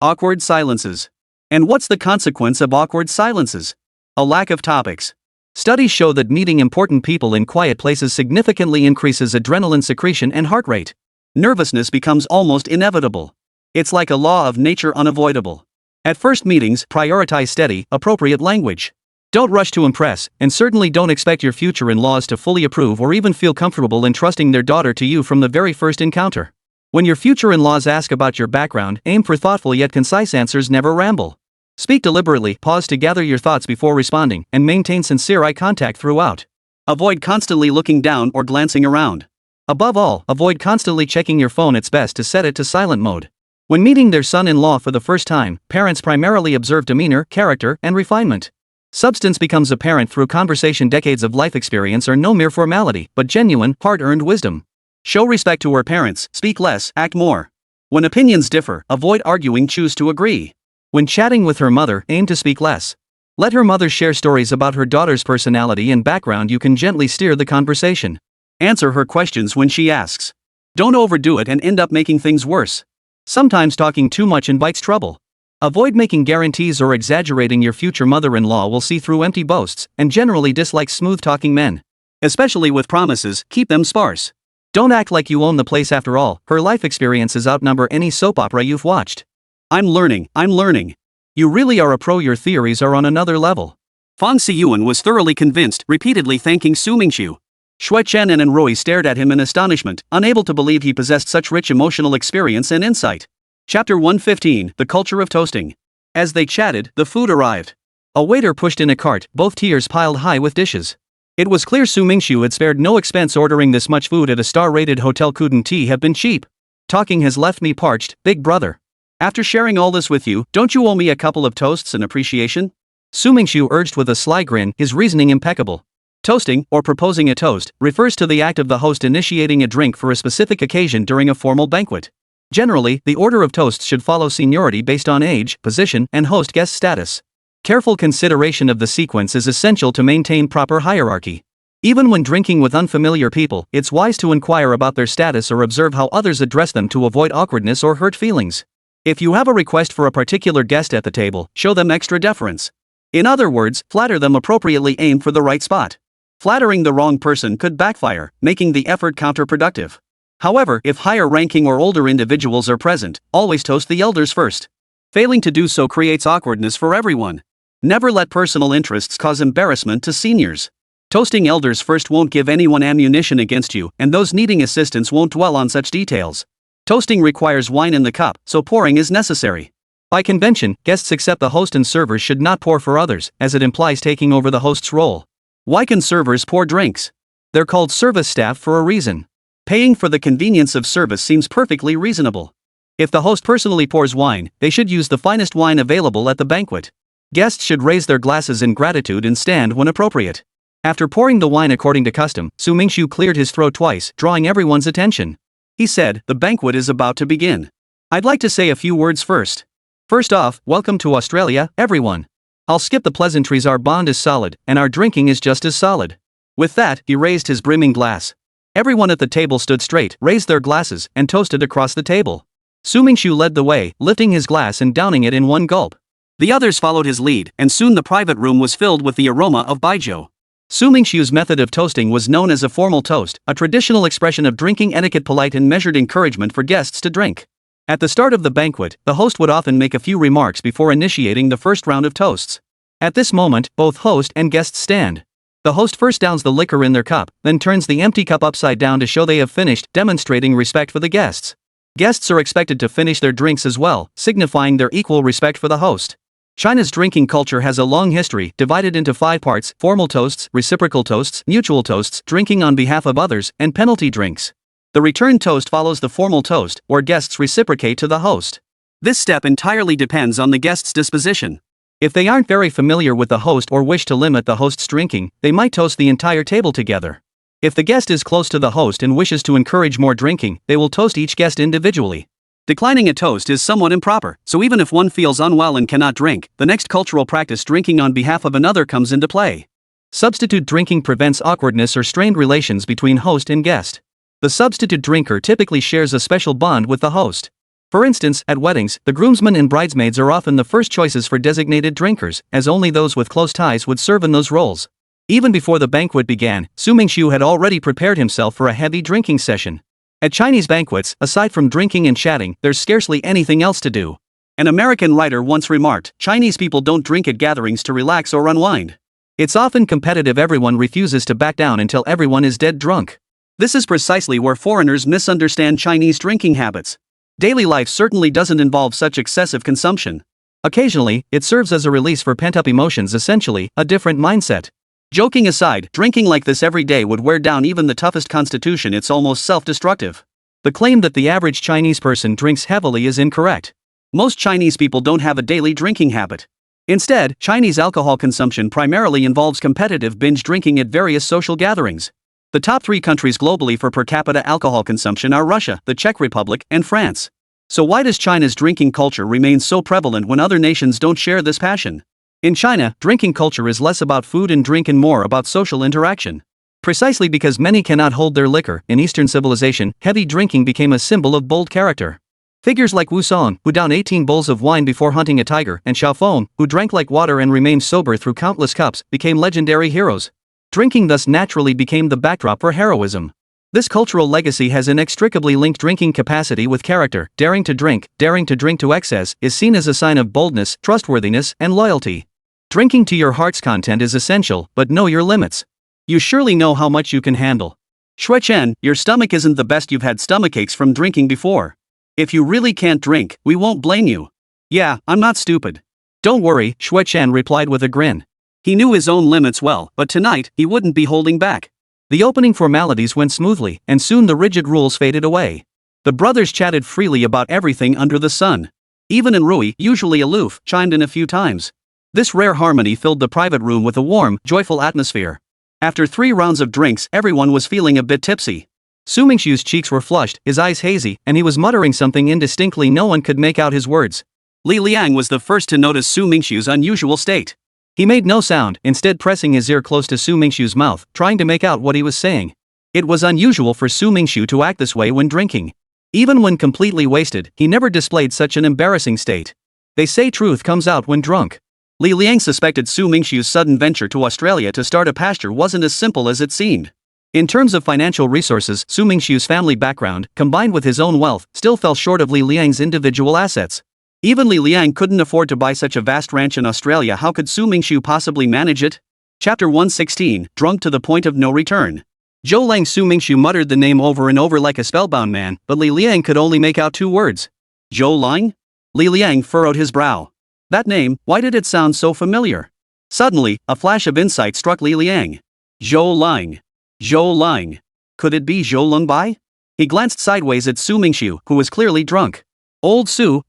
Awkward silences. And what's the consequence of awkward silences? A lack of topics. Studies show that meeting important people in quiet places significantly increases adrenaline secretion and heart rate. Nervousness becomes almost inevitable. It's like a law of nature, unavoidable. At first meetings, prioritize steady, appropriate language. Don't rush to impress, and certainly don't expect your future in-laws to fully approve or even feel comfortable entrusting their daughter to you from the very first encounter. When your future in-laws ask about your background, aim for thoughtful yet concise answers. Never ramble. Speak deliberately, pause to gather your thoughts before responding, and maintain sincere eye contact throughout. Avoid constantly looking down or glancing around. Above all, avoid constantly checking your phone. It's best to set it to silent mode. When meeting their son-in-law for the first time, parents primarily observe demeanor, character, and refinement. Substance becomes apparent through conversation. Decades of life experience are no mere formality, but genuine, hard-earned wisdom. Show respect to her parents, speak less, act more. When opinions differ, avoid arguing, choose to agree. When chatting with her mother, aim to speak less. Let her mother share stories about her daughter's personality and background. You can gently steer the conversation. Answer her questions when she asks. Don't overdo it and end up making things worse. Sometimes talking too much invites trouble. Avoid making guarantees or exaggerating. Your future mother-in-law will see through empty boasts and generally dislikes smooth-talking men. Especially with promises, keep them sparse. Don't act like you own the place. After all, her life experiences outnumber any soap opera you've watched. I'm learning. You really are a pro. Your theories are on another level. Fong Siyuan was thoroughly convinced, repeatedly thanking Su Mingxu. Xue Chen and Enroi stared at him in astonishment, unable to believe he possessed such rich emotional experience and insight. Chapter 115, The Culture of Toasting. As they chatted, the food arrived. A waiter pushed in a cart, both tiers piled high with dishes. It was clear Mingxu had spared no expense ordering this much food at a star-rated hotel. Couldn't he have been cheap? Talking has left me parched, big brother. After sharing all this with you, don't you owe me a couple of toasts in appreciation? Mingxu urged with a sly grin, his reasoning impeccable. Toasting, or proposing a toast, refers to the act of the host initiating a drink for a specific occasion during a formal banquet. Generally, the order of toasts should follow seniority based on age, position, and host-guest status. Careful consideration of the sequence is essential to maintain proper hierarchy. Even when drinking with unfamiliar people, it's wise to inquire about their status or observe how others address them to avoid awkwardness or hurt feelings. If you have a request for a particular guest at the table, show them extra deference. In other words, flatter them appropriately, aim for the right spot. Flattering the wrong person could backfire, making the effort counterproductive. However, if higher-ranking or older individuals are present, always toast the elders first. Failing to do so creates awkwardness for everyone. Never let personal interests cause embarrassment to seniors. Toasting elders first won't give anyone ammunition against you, and those needing assistance won't dwell on such details. Toasting requires wine in the cup, so pouring is necessary. By convention, guests except the host and servers should not pour for others, as it implies taking over the host's role. Why can servers pour drinks? They're called service staff for a reason. Paying for the convenience of service seems perfectly reasonable. If the host personally pours wine, they should use the finest wine available at the banquet. Guests should raise their glasses in gratitude and stand when appropriate. After pouring the wine according to custom, Mingxu cleared his throat twice, drawing everyone's attention. He said, "The banquet is about to begin. I'd like to say a few words first. First off, welcome to Australia, everyone. I'll skip the pleasantries, our bond is solid, and our drinking is just as solid." With that, he raised his brimming glass. Everyone at the table stood straight, raised their glasses, and toasted across the table. Mingxu led the way, lifting his glass and downing it in one gulp. The others followed his lead, and soon the private room was filled with the aroma of baijiu. Mingxu's method of toasting was known as a formal toast, a traditional expression of drinking etiquette, polite and measured encouragement for guests to drink. At the start of the banquet, the host would often make a few remarks before initiating the first round of toasts. At this moment, both host and guests stand. The host first downs the liquor in their cup, then turns the empty cup upside down to show they have finished, demonstrating respect for the guests. Guests are expected to finish their drinks as well, signifying their equal respect for the host. China's drinking culture has a long history, divided into 5 parts: formal toasts, reciprocal toasts, mutual toasts, drinking on behalf of others, and penalty drinks. The return toast follows the formal toast, where guests reciprocate to the host. This step entirely depends on the guest's disposition. If they aren't very familiar with the host or wish to limit the host's drinking, they might toast the entire table together. If the guest is close to the host and wishes to encourage more drinking, they will toast each guest individually. Declining a toast is somewhat improper, so even if one feels unwell and cannot drink, the next cultural practice, drinking on behalf of another, comes into play. Substitute drinking prevents awkwardness or strained relations between host and guest. The substitute drinker typically shares a special bond with the host. For instance, at weddings, the groomsmen and bridesmaids are often the first choices for designated drinkers, as only those with close ties would serve in those roles. Even before the banquet began, Mingxu had already prepared himself for a heavy drinking session. At Chinese banquets, aside from drinking and chatting, there's scarcely anything else to do. An American writer once remarked, "Chinese people don't drink at gatherings to relax or unwind. It's often competitive, everyone refuses to back down until everyone is dead drunk." This is precisely where foreigners misunderstand Chinese drinking habits. Daily life certainly doesn't involve such excessive consumption. Occasionally, it serves as a release for pent-up emotions, essentially, a different mindset. Joking aside, drinking like this every day would wear down even the toughest constitution. It's almost self-destructive. The claim that the average Chinese person drinks heavily is incorrect. Most Chinese people don't have a daily drinking habit. Instead, Chinese alcohol consumption primarily involves competitive binge drinking at various social gatherings. The top 3 countries globally for per capita alcohol consumption are Russia, the Czech Republic, and France. So why does China's drinking culture remain so prevalent when other nations don't share this passion? In China, drinking culture is less about food and drink and more about social interaction. Precisely because many cannot hold their liquor, in Eastern civilization, heavy drinking became a symbol of bold character. Figures like Wu Song, who downed 18 bowls of wine before hunting a tiger, and Xiao Feng, who drank like water and remained sober through countless cups, became legendary heroes. Drinking thus naturally became the backdrop for heroism. This cultural legacy has inextricably linked drinking capacity with character. Daring to drink to excess, is seen as a sign of boldness, trustworthiness, and loyalty. Drinking to your heart's content is essential, but know your limits. You surely know how much you can handle. Shui Chen, your stomach isn't the best. You've had stomachaches from drinking before. If you really can't drink, we won't blame you. Yeah, I'm not stupid. Don't worry, Shui Chen replied with a grin. He knew his own limits well, but tonight, he wouldn't be holding back. The opening formalities went smoothly, and soon the rigid rules faded away. The brothers chatted freely about everything under the sun. Even Rui, usually aloof, chimed in a few times. This rare harmony filled the private room with a warm, joyful atmosphere. After 3 rounds of drinks, everyone was feeling a bit tipsy. Su Mingxu's cheeks were flushed, his eyes hazy, and he was muttering something indistinctly. No one could make out his words. Li Liang was the first to notice Su Mingxu's unusual state. He made no sound, instead pressing his ear close to Su Mingxu's mouth, trying to make out what he was saying. It was unusual for Su Mingxu to act this way when drinking. Even when completely wasted, he never displayed such an embarrassing state. They say truth comes out when drunk. Li Liang suspected Su Mingxu's sudden venture to Australia to start a pasture wasn't as simple as it seemed. In terms of financial resources, Su Mingxu's family background, combined with his own wealth, still fell short of Li Liang's individual assets. Even Li Liang couldn't afford to buy such a vast ranch in Australia. How could Su Mingxu possibly manage it? Chapter 116, Drunk to the Point of No Return. Zhou Lang. Su Mingxu muttered the name over and over like a spellbound man, but Li Liang could only make out 2 words. Zhou Lang? Li Liang furrowed his brow. That name, why did it sound so familiar? Suddenly, a flash of insight struck Li Liang. Zhou Lang. Zhou Lang. Could it be Zhou Longbai? He glanced sideways at Su Mingxu, who was clearly drunk. Old Su.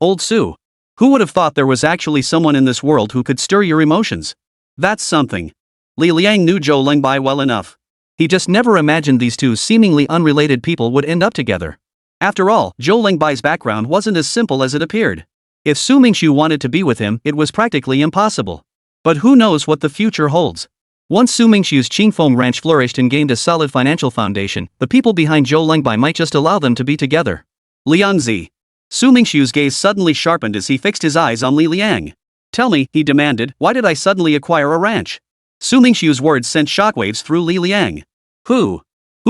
Who would have thought there was actually someone in this world who could stir your emotions? That's something. Li Liang knew Zhou Longbai well enough. He just never imagined these 2 seemingly unrelated people would end up together. After all, Zhou Longbai's background wasn't as simple as it appeared. If Su Mingxu wanted to be with him, it was practically impossible. But who knows what the future holds? Once Su Mingxu's Qingfeng ranch flourished and gained a solid financial foundation, the people behind Zhou Longbai might just allow them to be together. Liangzi. Su Mingxu's gaze suddenly sharpened as he fixed his eyes on Li Liang. Tell me, he demanded, why did I suddenly acquire a ranch? Su Mingxu's words sent shockwaves through Li Liang. Who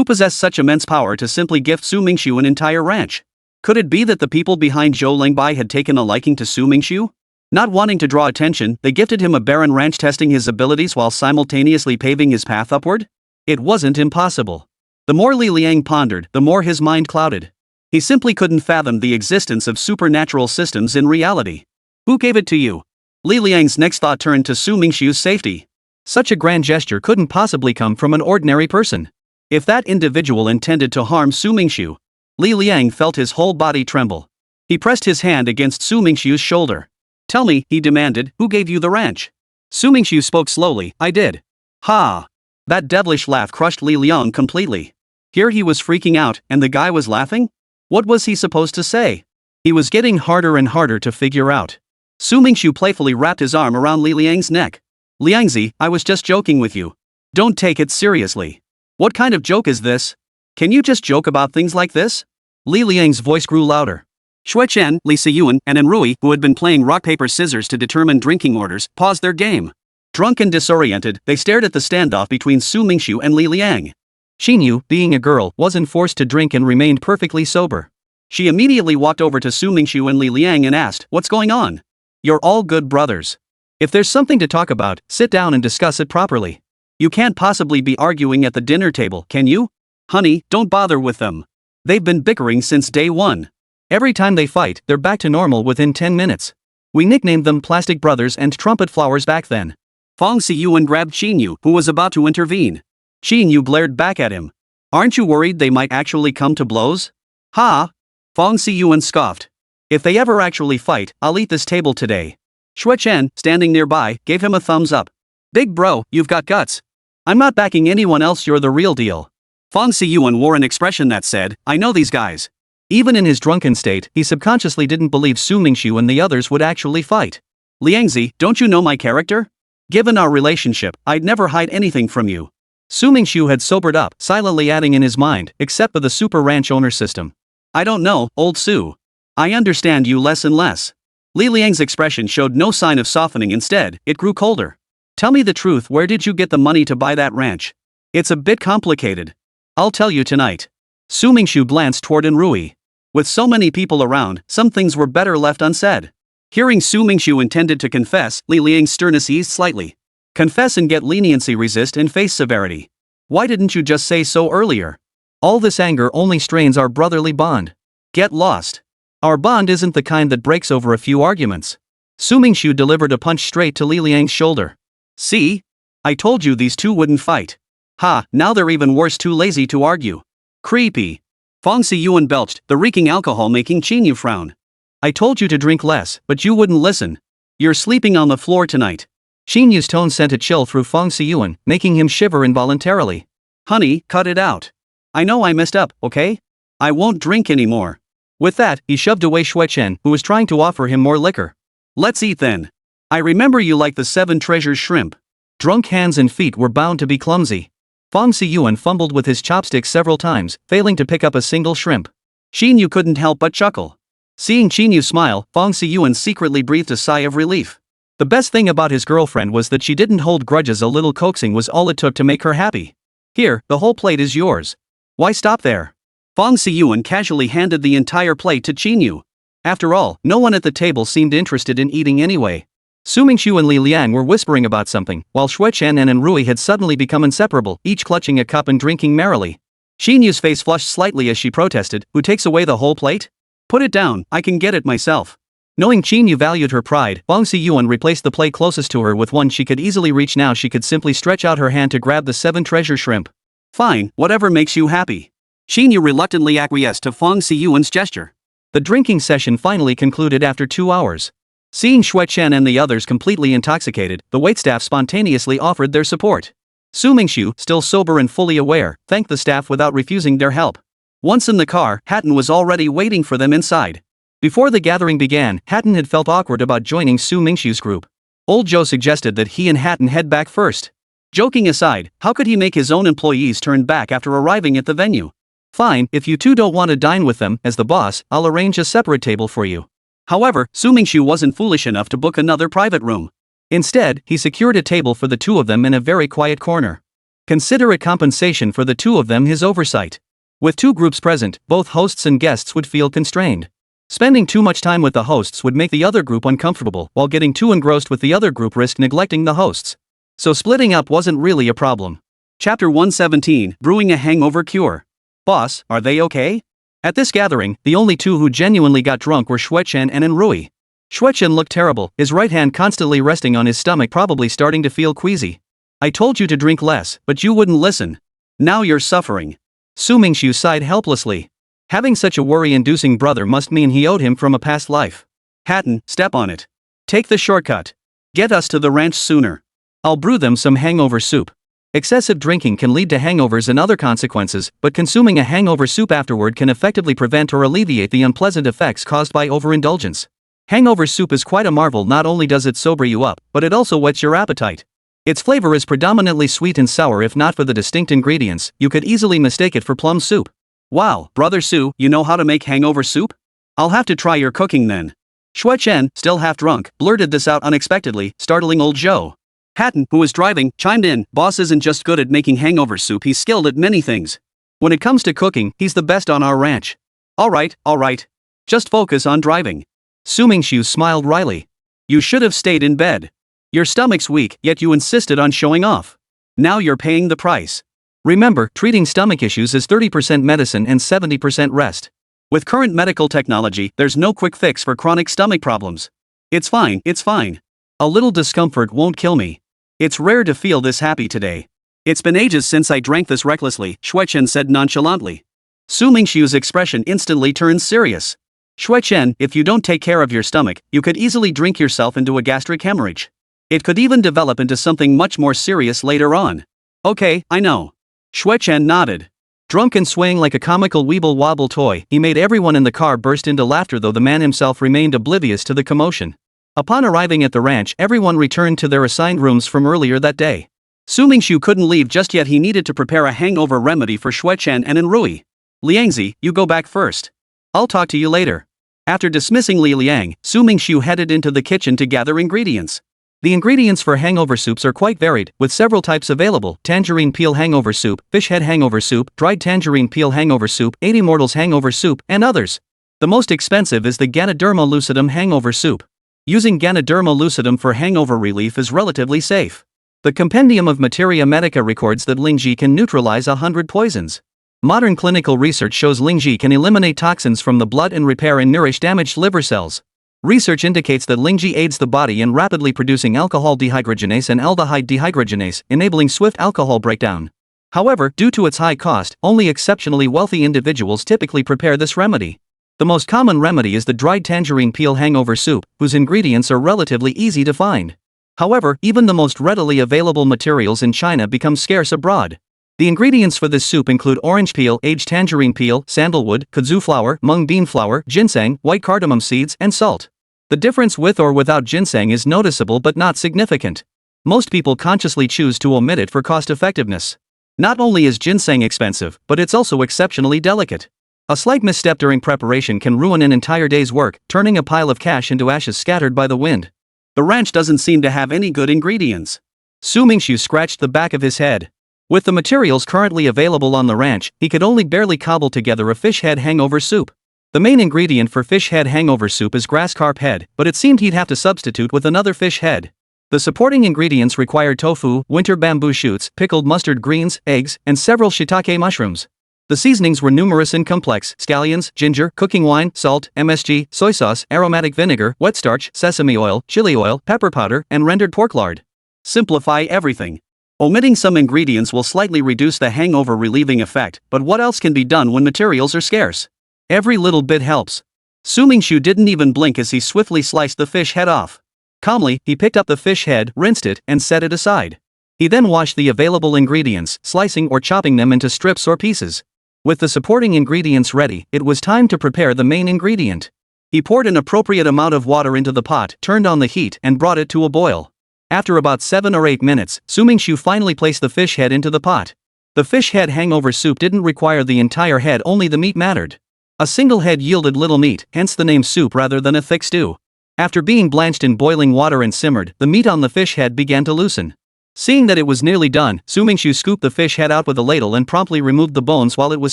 possessed such immense power to simply gift Su Mingxu an entire ranch? Could it be that the people behind Zhou Longbai had taken a liking to Su Mingxu? Not wanting to draw attention, they gifted him a barren ranch, testing his abilities while simultaneously paving his path upward? It wasn't impossible. The more Li Liang pondered, the more his mind clouded. He simply couldn't fathom the existence of supernatural systems in reality. Who gave it to you? Li Liang's next thought turned to Su Mingxu's safety. Such a grand gesture couldn't possibly come from an ordinary person. If that individual intended to harm Su Mingxu, Li Liang felt his whole body tremble. He pressed his hand against Su Mingxu's shoulder. Tell me, he demanded, who gave you the ranch? Su Mingxu spoke slowly, I did. Ha! That devilish laugh crushed Li Liang completely. Here he was freaking out, and the guy was laughing? What was he supposed to say? He was getting harder and harder to figure out. Su Mingxu playfully wrapped his arm around Li Liang's neck. Liangzi, I was just joking with you. Don't take it seriously. What kind of joke is this? Can you just joke about things like this? Li Liang's voice grew louder. Shui Chen, Li Siyuan, and Rui, who had been playing rock paper scissors to determine drinking orders, paused their game. Drunk and disoriented, they stared at the standoff between Su Mingxu and Li Liang. Xinyu, being a girl, wasn't forced to drink and remained perfectly sober. She immediately walked over to Su Mingxu and Li Liang and asked, what's going on? You're all good brothers. If there's something to talk about, sit down and discuss it properly. You can't possibly be arguing at the dinner table, can you? Honey, don't bother with them. They've been bickering since day 1. Every time they fight, they're back to normal within 10 minutes. We nicknamed them Plastic Brothers and Trumpet Flowers back then. Fong Siyuan grabbed Xinyu, who was about to intervene. Xinyu glared back at him. Aren't you worried they might actually come to blows? Ha! Fong Siyuan scoffed. If they ever actually fight, I'll eat this table today. Shui Chen, standing nearby, gave him a thumbs up. Big bro, you've got guts. I'm not backing anyone else, you're the real deal. Fong Siyuan wore an expression that said, I know these guys. Even in his drunken state, he subconsciously didn't believe Su Mingxu and the others would actually fight. Liangzi, don't you know my character? Given our relationship, I'd never hide anything from you. Su Mingxu had sobered up, silently adding in his mind, except for the super ranch owner system. I don't know, old Su. I understand you less and less. Li Liang's expression showed no sign of softening, instead, it grew colder. Tell me the truth, where did you get the money to buy that ranch? It's a bit complicated. I'll tell you tonight. Su Mingxu glanced toward Rui. With so many people around, some things were better left unsaid. Hearing Su Mingxu intended to confess, Li Liang's sternness eased slightly. Confess and get leniency, resist and face severity. Why didn't you just say so earlier? All this anger only strains our brotherly bond. Get lost. Our bond isn't the kind that breaks over a few arguments. Su Mingxu delivered a punch straight to Li Liang's shoulder. See? I told you these two wouldn't fight. Ha, now they're even worse, too lazy to argue. Creepy. Fong Siyuan belched, the reeking alcohol making Qinyu frown. I told you to drink less, but you wouldn't listen. You're sleeping on the floor tonight. Qinyu's tone sent a chill through Fong Siyuan, making him shiver involuntarily. Honey, cut it out. I know I messed up, okay? I won't drink anymore. With that, he shoved away Xue Chen, who was trying to offer him more liquor. Let's eat then. I remember you like the 7 treasures shrimp. Drunk hands and feet were bound to be clumsy. Fong Siyuan fumbled with his chopsticks several times, failing to pick up a single shrimp. Qinyu couldn't help but chuckle. Seeing Qinyu smile, Fong Siyuan secretly breathed a sigh of relief. The best thing about his girlfriend was that she didn't hold grudges. A little coaxing was all it took to make her happy. Here, the whole plate is yours. Why stop there? Fong Siyuan casually handed the entire plate to Qinyu. After all, no one at the table seemed interested in eating anyway. Su Mingxu and Li Liang were whispering about something, while Xue Chen and Rui had suddenly become inseparable, each clutching a cup and drinking merrily. Qinyu's face flushed slightly as she protested, "Who takes away the whole plate? Put it down, I can get it myself." Knowing Qinyu valued her pride, Fong Siyuan replaced the plate closest to her with one she could easily reach. Now she could simply stretch out her hand to grab the 7 treasure shrimp. Fine, whatever makes you happy. Qinyu reluctantly acquiesced to Fong Siyuan's gesture. The drinking session finally concluded after 2 hours. Seeing Xue Chen and the others completely intoxicated, the waitstaff spontaneously offered their support. Su Mingxu, still sober and fully aware, thanked the staff without refusing their help. Once in the car, Hatton was already waiting for them inside. Before the gathering began, Hatton had felt awkward about joining Su Mingxu's group. Old Joe suggested that he and Hatton head back first. Joking aside, how could he make his own employees turn back after arriving at the venue? Fine, if you two don't want to dine with them, as the boss, I'll arrange a separate table for you. However, Su Mingxu wasn't foolish enough to book another private room. Instead, he secured a table for the two of them in a very quiet corner. Consider it compensation for the two of them his oversight. With 2 groups present, both hosts and guests would feel constrained. Spending too much time with the hosts would make the other group uncomfortable, while getting too engrossed with the other group risked neglecting the hosts. So splitting up wasn't really a problem. Chapter 117, Brewing a Hangover Cure. Boss, are they okay? At this gathering, the only 2 who genuinely got drunk were Xue Chen and Rui. Xue Chen looked terrible, his right hand constantly resting on his stomach, probably starting to feel queasy. I told you to drink less, but you wouldn't listen. Now you're suffering. Su Mingxu sighed helplessly. Having such a worry-inducing brother must mean he owed him from a past life. Hatton, step on it. Take the shortcut. Get us to the ranch sooner. I'll brew them some hangover soup. Excessive drinking can lead to hangovers and other consequences, but consuming a hangover soup afterward can effectively prevent or alleviate the unpleasant effects caused by overindulgence. Hangover soup is quite a marvel. Not only does it sober you up, but it also whets your appetite. Its flavor is predominantly sweet and sour. If not for the distinct ingredients, you could easily mistake it for plum soup. Wow, Brother Su, you know how to make hangover soup? I'll have to try your cooking then. Xue Chen, still half drunk, blurted this out unexpectedly, startling old Joe. Hatton, who was driving, chimed in, boss isn't just good at making hangover soup, he's skilled at many things. When it comes to cooking, he's the best on our ranch. Alright. Just focus on driving. Su Mingxu smiled wryly. You should have stayed in bed. Your stomach's weak, yet you insisted on showing off. Now you're paying the price. Remember, treating stomach issues is 30% medicine and 70% rest. With current medical technology, there's no quick fix for chronic stomach problems. It's fine. A little discomfort won't kill me. It's rare to feel this happy today. It's been ages since I drank this recklessly, Xue Chen said nonchalantly. Su Mingxu's expression instantly turned serious. Xue Chen, if you don't take care of your stomach, you could easily drink yourself into a gastric hemorrhage. It could even develop into something much more serious later on. Okay, I know. Xue Chen nodded. Drunk and swaying like a comical weeble-wobble toy, he made everyone in the car burst into laughter, though the man himself remained oblivious to the commotion. Upon arriving at the ranch, everyone returned to their assigned rooms from earlier that day. Su Mingxu couldn't leave just yet. He needed to prepare a hangover remedy for Xue Chen and Rui. Liangzi, you go back first. I'll talk to you later. After dismissing Li Liang, Su Mingxu headed into the kitchen to gather ingredients. The ingredients for hangover soups are quite varied, with several types available: tangerine peel hangover soup, fish head hangover soup, dried tangerine peel hangover soup, 80 mortals hangover soup, and others. The most expensive is the Ganoderma lucidum hangover soup. Using Ganoderma lucidum for hangover relief is relatively safe. The Compendium of Materia Medica records that Lingji can neutralize 100 poisons. Modern clinical research shows Lingji can eliminate toxins from the blood and repair and nourish damaged liver cells. Research indicates that Lingji aids the body in rapidly producing alcohol dehydrogenase and aldehyde dehydrogenase, enabling swift alcohol breakdown. However, due to its high cost, only exceptionally wealthy individuals typically prepare this remedy. The most common remedy is the dried tangerine peel hangover soup, whose ingredients are relatively easy to find. However, even the most readily available materials in China become scarce abroad. The ingredients for this soup include orange peel, aged tangerine peel, sandalwood, kudzu flour, mung bean flour, ginseng, white cardamom seeds, and salt. The difference with or without ginseng is noticeable but not significant. Most people consciously choose to omit it for cost effectiveness. Not only is ginseng expensive, but it's also exceptionally delicate. A slight misstep during preparation can ruin an entire day's work, turning a pile of cash into ashes scattered by the wind. The ranch doesn't seem to have any good ingredients. Su Mingxu scratched the back of his head. With the materials currently available on the ranch, he could only barely cobble together a fish head hangover soup. The main ingredient for fish head hangover soup is grass carp head, but it seemed he'd have to substitute with another fish head. The supporting ingredients required tofu, winter bamboo shoots, pickled mustard greens, eggs, and several shiitake mushrooms. The seasonings were numerous and complex: scallions, ginger, cooking wine, salt, MSG, soy sauce, aromatic vinegar, wet starch, sesame oil, chili oil, pepper powder, and rendered pork lard. Simplify everything. Omitting some ingredients will slightly reduce the hangover relieving effect, but what else can be done when materials are scarce? Every little bit helps. Su Mingxu didn't even blink as he swiftly sliced the fish head off. Calmly, he picked up the fish head, rinsed it, and set it aside. He then washed the available ingredients, slicing or chopping them into strips or pieces. With the supporting ingredients ready, it was time to prepare the main ingredient. He poured an appropriate amount of water into the pot, turned on the heat, and brought it to a boil. After about 7 or 8 minutes, Su Mingxu finally placed the fish head into the pot. The fish head hangover soup didn't require the entire head, only the meat mattered. A single head yielded little meat, hence the name soup rather than a thick stew. After being blanched in boiling water and simmered, the meat on the fish head began to loosen. Seeing that it was nearly done, Su Mingxu scooped the fish head out with a ladle and promptly removed the bones while it was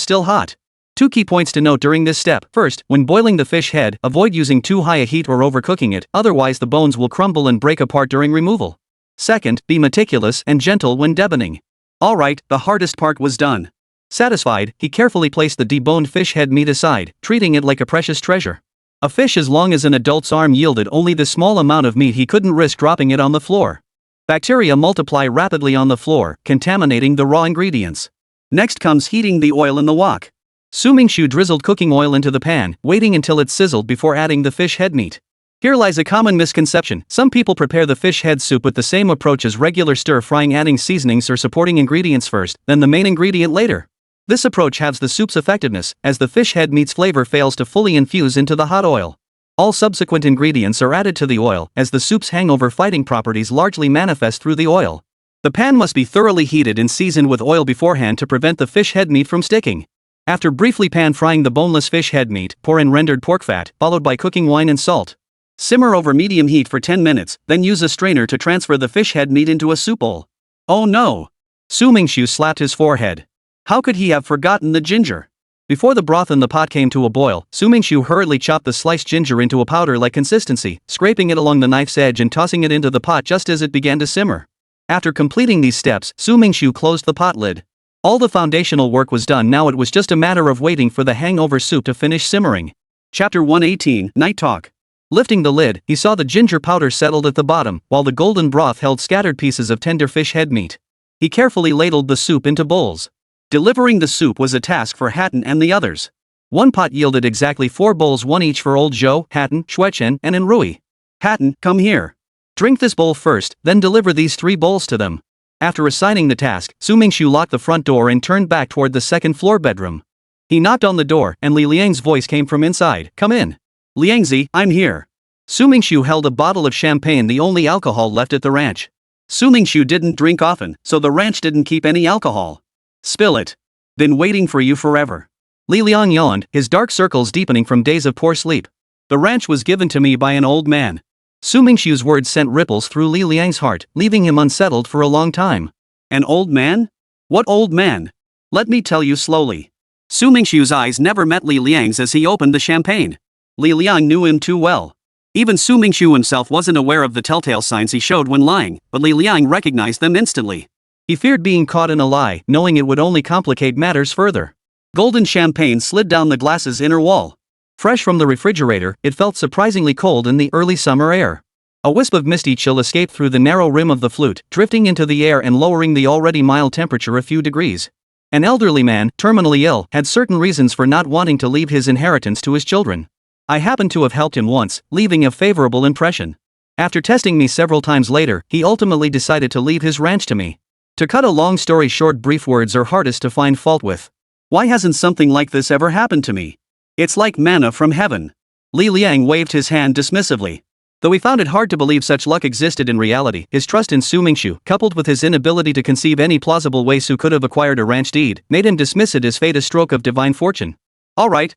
still hot. 2 key points to note during this step. First, when boiling the fish head, avoid using too high a heat or overcooking it, otherwise the bones will crumble and break apart during removal. Second, be meticulous and gentle when deboning. Alright, the hardest part was done. Satisfied, he carefully placed the deboned fish head meat aside, treating it like a precious treasure. A fish as long as an adult's arm yielded only the small amount of meat he couldn't risk dropping it on the floor. Bacteria multiply rapidly on the floor, contaminating the raw ingredients. Next comes heating the oil in the wok. Su Mingxu drizzled cooking oil into the pan, waiting until it sizzled before adding the fish head meat. Here lies a common misconception. Some people prepare the fish head soup with the same approach as regular stir-frying, adding seasonings or supporting ingredients first, then the main ingredient later. This approach halves the soup's effectiveness, as the fish head meat's flavor fails to fully infuse into the hot oil. All subsequent ingredients are added to the oil, as the soup's hangover fighting properties largely manifest through the oil. The pan must be thoroughly heated and seasoned with oil beforehand to prevent the fish head meat from sticking. After briefly pan-frying the boneless fish head meat, pour in rendered pork fat, followed by cooking wine and salt. Simmer over medium heat for 10 minutes, then use a strainer to transfer the fish head meat into a soup bowl. Oh no! Su Mingxu slapped his forehead. How could he have forgotten the ginger? Before the broth in the pot came to a boil, Su Mingxu hurriedly chopped the sliced ginger into a powder-like consistency, scraping it along the knife's edge and tossing it into the pot just as it began to simmer. After completing these steps, Su Mingxu closed the pot lid. All the foundational work was done. Now it was just a matter of waiting for the hangover soup to finish simmering. Chapter 118, Night Talk. Lifting the lid, he saw the ginger powder settled at the bottom, while the golden broth held scattered pieces of tender fish head meat. He carefully ladled the soup into bowls. Delivering the soup was a task for Hatton and the others. One pot yielded exactly 4 bowls, one each for Old Zhou, Hatton, Xuechen, and Enrui. Hatton, come here. Drink this bowl first, then deliver these 3 bowls to them. After assigning the task, Su Mingxu locked the front door and turned back toward the second-floor bedroom. He knocked on the door, and Li Liang's voice came from inside. Come in. Liangzi, I'm here. Su Mingxu held a bottle of champagne, the only alcohol left at the ranch. Su Mingxu didn't drink often, so the ranch didn't keep any alcohol. Spill it. Been waiting for you forever. Li Liang yawned, his dark circles deepening from days of poor sleep. The ranch was given to me by an old man. Su Mingxu's words sent ripples through Li Liang's heart, leaving him unsettled for a long time. An old man? What old man? Let me tell you slowly. Su Mingxu's eyes never met Li Liang's as he opened the champagne. Li Liang knew him too well. Even Su Mingxu himself wasn't aware of the telltale signs he showed when lying, but Li Liang recognized them instantly. He feared being caught in a lie, knowing it would only complicate matters further. Golden champagne slid down the glass's inner wall. Fresh from the refrigerator, it felt surprisingly cold in the early summer air. A wisp of misty chill escaped through the narrow rim of the flute, drifting into the air and lowering the already mild temperature a few degrees. An elderly man, terminally ill, had certain reasons for not wanting to leave his inheritance to his children. I happened to have helped him once, leaving a favorable impression. After testing me several times later, he ultimately decided to leave his ranch to me. To cut a long story short, brief words are hardest to find fault with. Why hasn't something like this ever happened to me? It's like manna from heaven. Li Liang waved his hand dismissively. Though he found it hard to believe such luck existed in reality, his trust in Su Mingxu, coupled with his inability to conceive any plausible way Su could have acquired a ranch deed, made him dismiss it as fate, a stroke of divine fortune. Alright.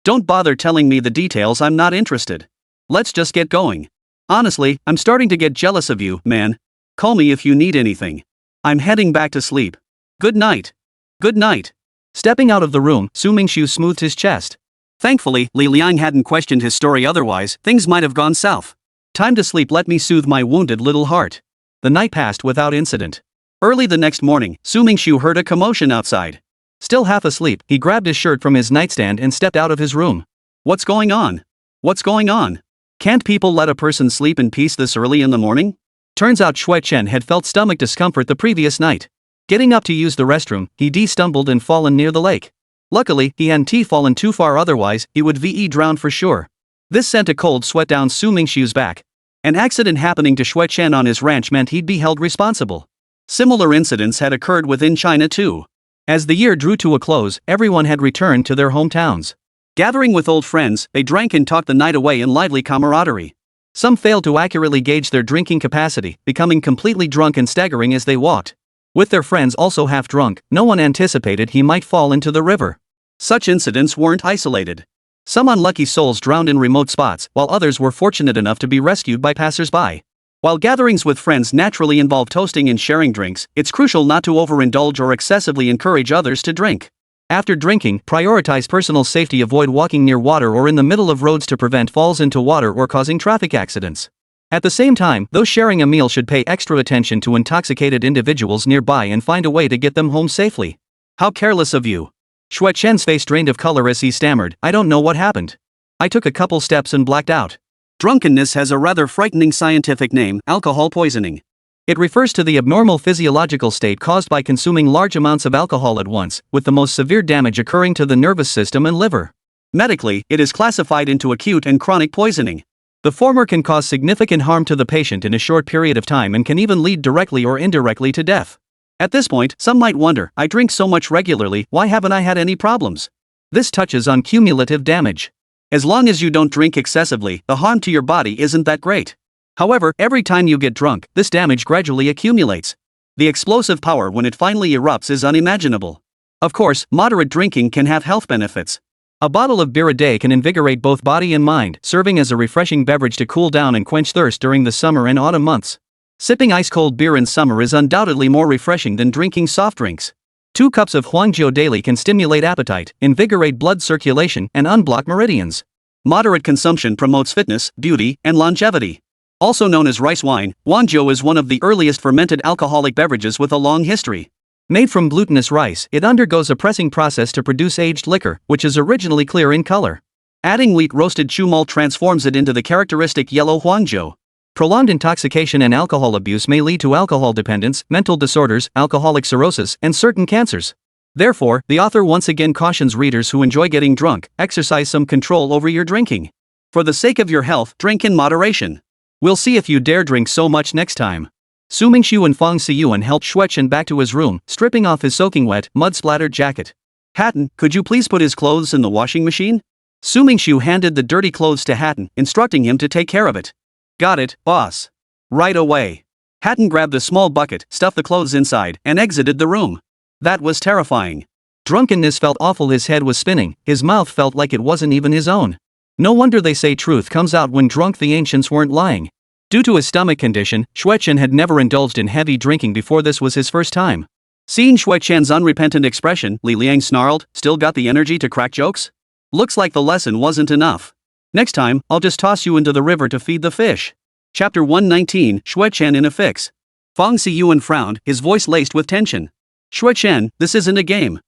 Don't bother telling me the details, I'm not interested. Let's just get going. Honestly, I'm starting to get jealous of you, man. Call me if you need anything. I'm heading back to sleep. Good night. Good night. Stepping out of the room, Su Mingxu smoothed his chest. Thankfully, Li Liang hadn't questioned his story, otherwise, things might have gone south. Time to sleep, let me soothe my wounded little heart. The night passed without incident. Early the next morning, Su Mingxu heard a commotion outside. Still half asleep, he grabbed his shirt from his nightstand and stepped out of his room. What's going on? What's going on? Can't people let a person sleep in peace this early in the morning? Turns out Shui Chen had felt stomach discomfort the previous night. Getting up to use the restroom, he stumbled and fallen near the lake. Luckily, he hadn't fallen too far, otherwise, he would drown for sure. This sent a cold sweat down Su Mingxu's back. An accident happening to Shui Chen on his ranch meant he'd be held responsible. Similar incidents had occurred within China too. As the year drew to a close, everyone had returned to their hometowns. Gathering with old friends, they drank and talked the night away in lively camaraderie. Some failed to accurately gauge their drinking capacity, becoming completely drunk and staggering as they walked. With their friends also half drunk, no one anticipated he might fall into the river. Such incidents weren't isolated. Some unlucky souls drowned in remote spots, while others were fortunate enough to be rescued by passers-by. While gatherings with friends naturally involve toasting and sharing drinks, it's crucial not to overindulge or excessively encourage others to drink. After drinking, prioritize personal safety, avoid walking near water or in the middle of roads to prevent falls into water or causing traffic accidents. At the same time, those sharing a meal should pay extra attention to intoxicated individuals nearby and find a way to get them home safely. How careless of you. Shui Chen's face drained of color as he stammered, I don't know what happened. I took a couple steps and blacked out. Drunkenness has a rather frightening scientific name, alcohol poisoning. It refers to the abnormal physiological state caused by consuming large amounts of alcohol at once, with the most severe damage occurring to the nervous system and liver. Medically, it is classified into acute and chronic poisoning. The former can cause significant harm to the patient in a short period of time and can even lead directly or indirectly to death. At this point, some might wonder, I drink so much regularly, why haven't I had any problems? This touches on cumulative damage. As long as you don't drink excessively, the harm to your body isn't that great. However, every time you get drunk, this damage gradually accumulates. The explosive power when it finally erupts is unimaginable. Of course, moderate drinking can have health benefits. A bottle of beer a day can invigorate both body and mind, serving as a refreshing beverage to cool down and quench thirst during the summer and autumn months. Sipping ice-cold beer in summer is undoubtedly more refreshing than drinking soft drinks. 2 cups of huangjiu daily can stimulate appetite, invigorate blood circulation, and unblock meridians. Moderate consumption promotes fitness, beauty, and longevity. Also known as rice wine, huangjiu is one of the earliest fermented alcoholic beverages with a long history. Made from glutinous rice, it undergoes a pressing process to produce aged liquor, which is originally clear in color. Adding wheat roasted chu malt transforms it into the characteristic yellow huangjiu. Prolonged intoxication and alcohol abuse may lead to alcohol dependence, mental disorders, alcoholic cirrhosis, and certain cancers. Therefore, the author once again cautions readers who enjoy getting drunk, exercise some control over your drinking. For the sake of your health, drink in moderation. We'll see if you dare drink so much next time. Su Mingxu and Fang Siyuan helped Shui Chen back to his room, stripping off his soaking wet, mud-splattered jacket. Hatton, could you please put his clothes in the washing machine? Su Mingxu handed the dirty clothes to Hatton, instructing him to take care of it. Got it, boss. Right away. Hatton grabbed the small bucket, stuffed the clothes inside, and exited the room. That was terrifying. Drunkenness felt awful, his head was spinning, his mouth felt like it wasn't even his own. No wonder they say truth comes out when drunk, the ancients weren't lying. Due to his stomach condition, Shui Chen had never indulged in heavy drinking before. This was his first time. Seeing Shui Chen's unrepentant expression, Li Liang snarled, still got the energy to crack jokes? Looks like the lesson wasn't enough. Next time, I'll just toss you into the river to feed the fish. Chapter 119, Shui Chen in a fix. Fang Siyuan frowned, his voice laced with tension. Shui Chen, this isn't a game.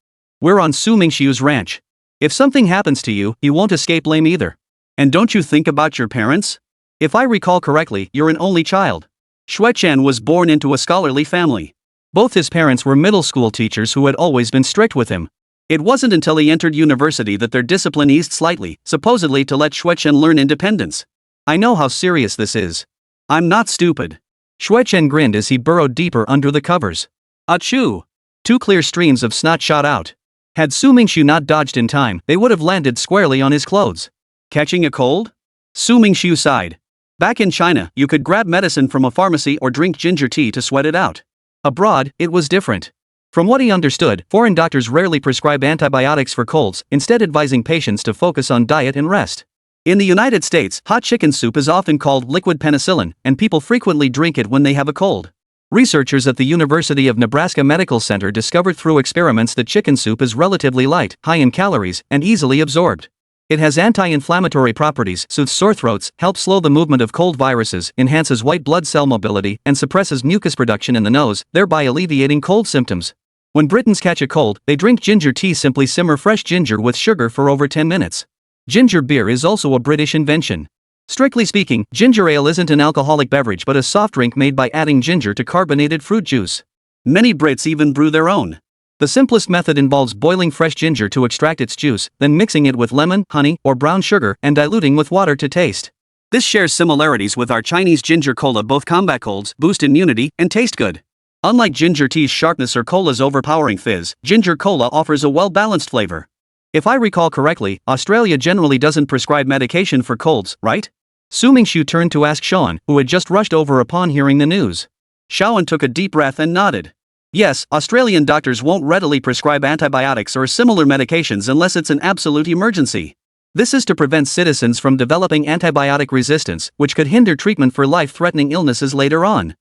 We're on Su Mingxiu's ranch. If something happens to you, you won't escape blame either. And don't you think about your parents? If I recall correctly, you're an only child. Xuechen was born into a scholarly family. Both his parents were middle school teachers who had always been strict with him. It wasn't until he entered university that their discipline eased slightly, supposedly to let Xuechen learn independence. I know how serious this is. I'm not stupid. Xuechen grinned as he burrowed deeper under the covers. Achoo! 2 clear streams of snot shot out. Had Su Mingxu not dodged in time, they would have landed squarely on his clothes. Catching a cold? Su Mingxu sighed. Back in China, you could grab medicine from a pharmacy or drink ginger tea to sweat it out. Abroad, it was different. From what he understood, foreign doctors rarely prescribe antibiotics for colds, instead advising patients to focus on diet and rest. In the United States, hot chicken soup is often called liquid penicillin, and people frequently drink it when they have a cold. Researchers at the University of Nebraska Medical Center discovered through experiments that chicken soup is relatively light, high in calories, and easily absorbed. It has anti-inflammatory properties, soothes sore throats, helps slow the movement of cold viruses, enhances white blood cell mobility, and suppresses mucus production in the nose, thereby alleviating cold symptoms. When Britons catch a cold, they drink ginger tea. Simply simmer fresh ginger with sugar for over 10 minutes. Ginger beer is also a British invention. Strictly speaking, ginger ale isn't an alcoholic beverage but a soft drink made by adding ginger to carbonated fruit juice. Many Brits even brew their own. The simplest method involves boiling fresh ginger to extract its juice, then mixing it with lemon, honey, or brown sugar, and diluting with water to taste. This shares similarities with our Chinese ginger cola. Both combat colds, boost immunity, and taste good. Unlike ginger tea's sharpness or cola's overpowering fizz, ginger cola offers a well-balanced flavor. If I recall correctly, Australia generally doesn't prescribe medication for colds, right? Su Mingxu turned to ask Shawn, who had just rushed over upon hearing the news. Shawn took a deep breath and nodded. Yes, Australian doctors won't readily prescribe antibiotics or similar medications unless it's an absolute emergency. This is to prevent citizens from developing antibiotic resistance, which could hinder treatment for life-threatening illnesses later on.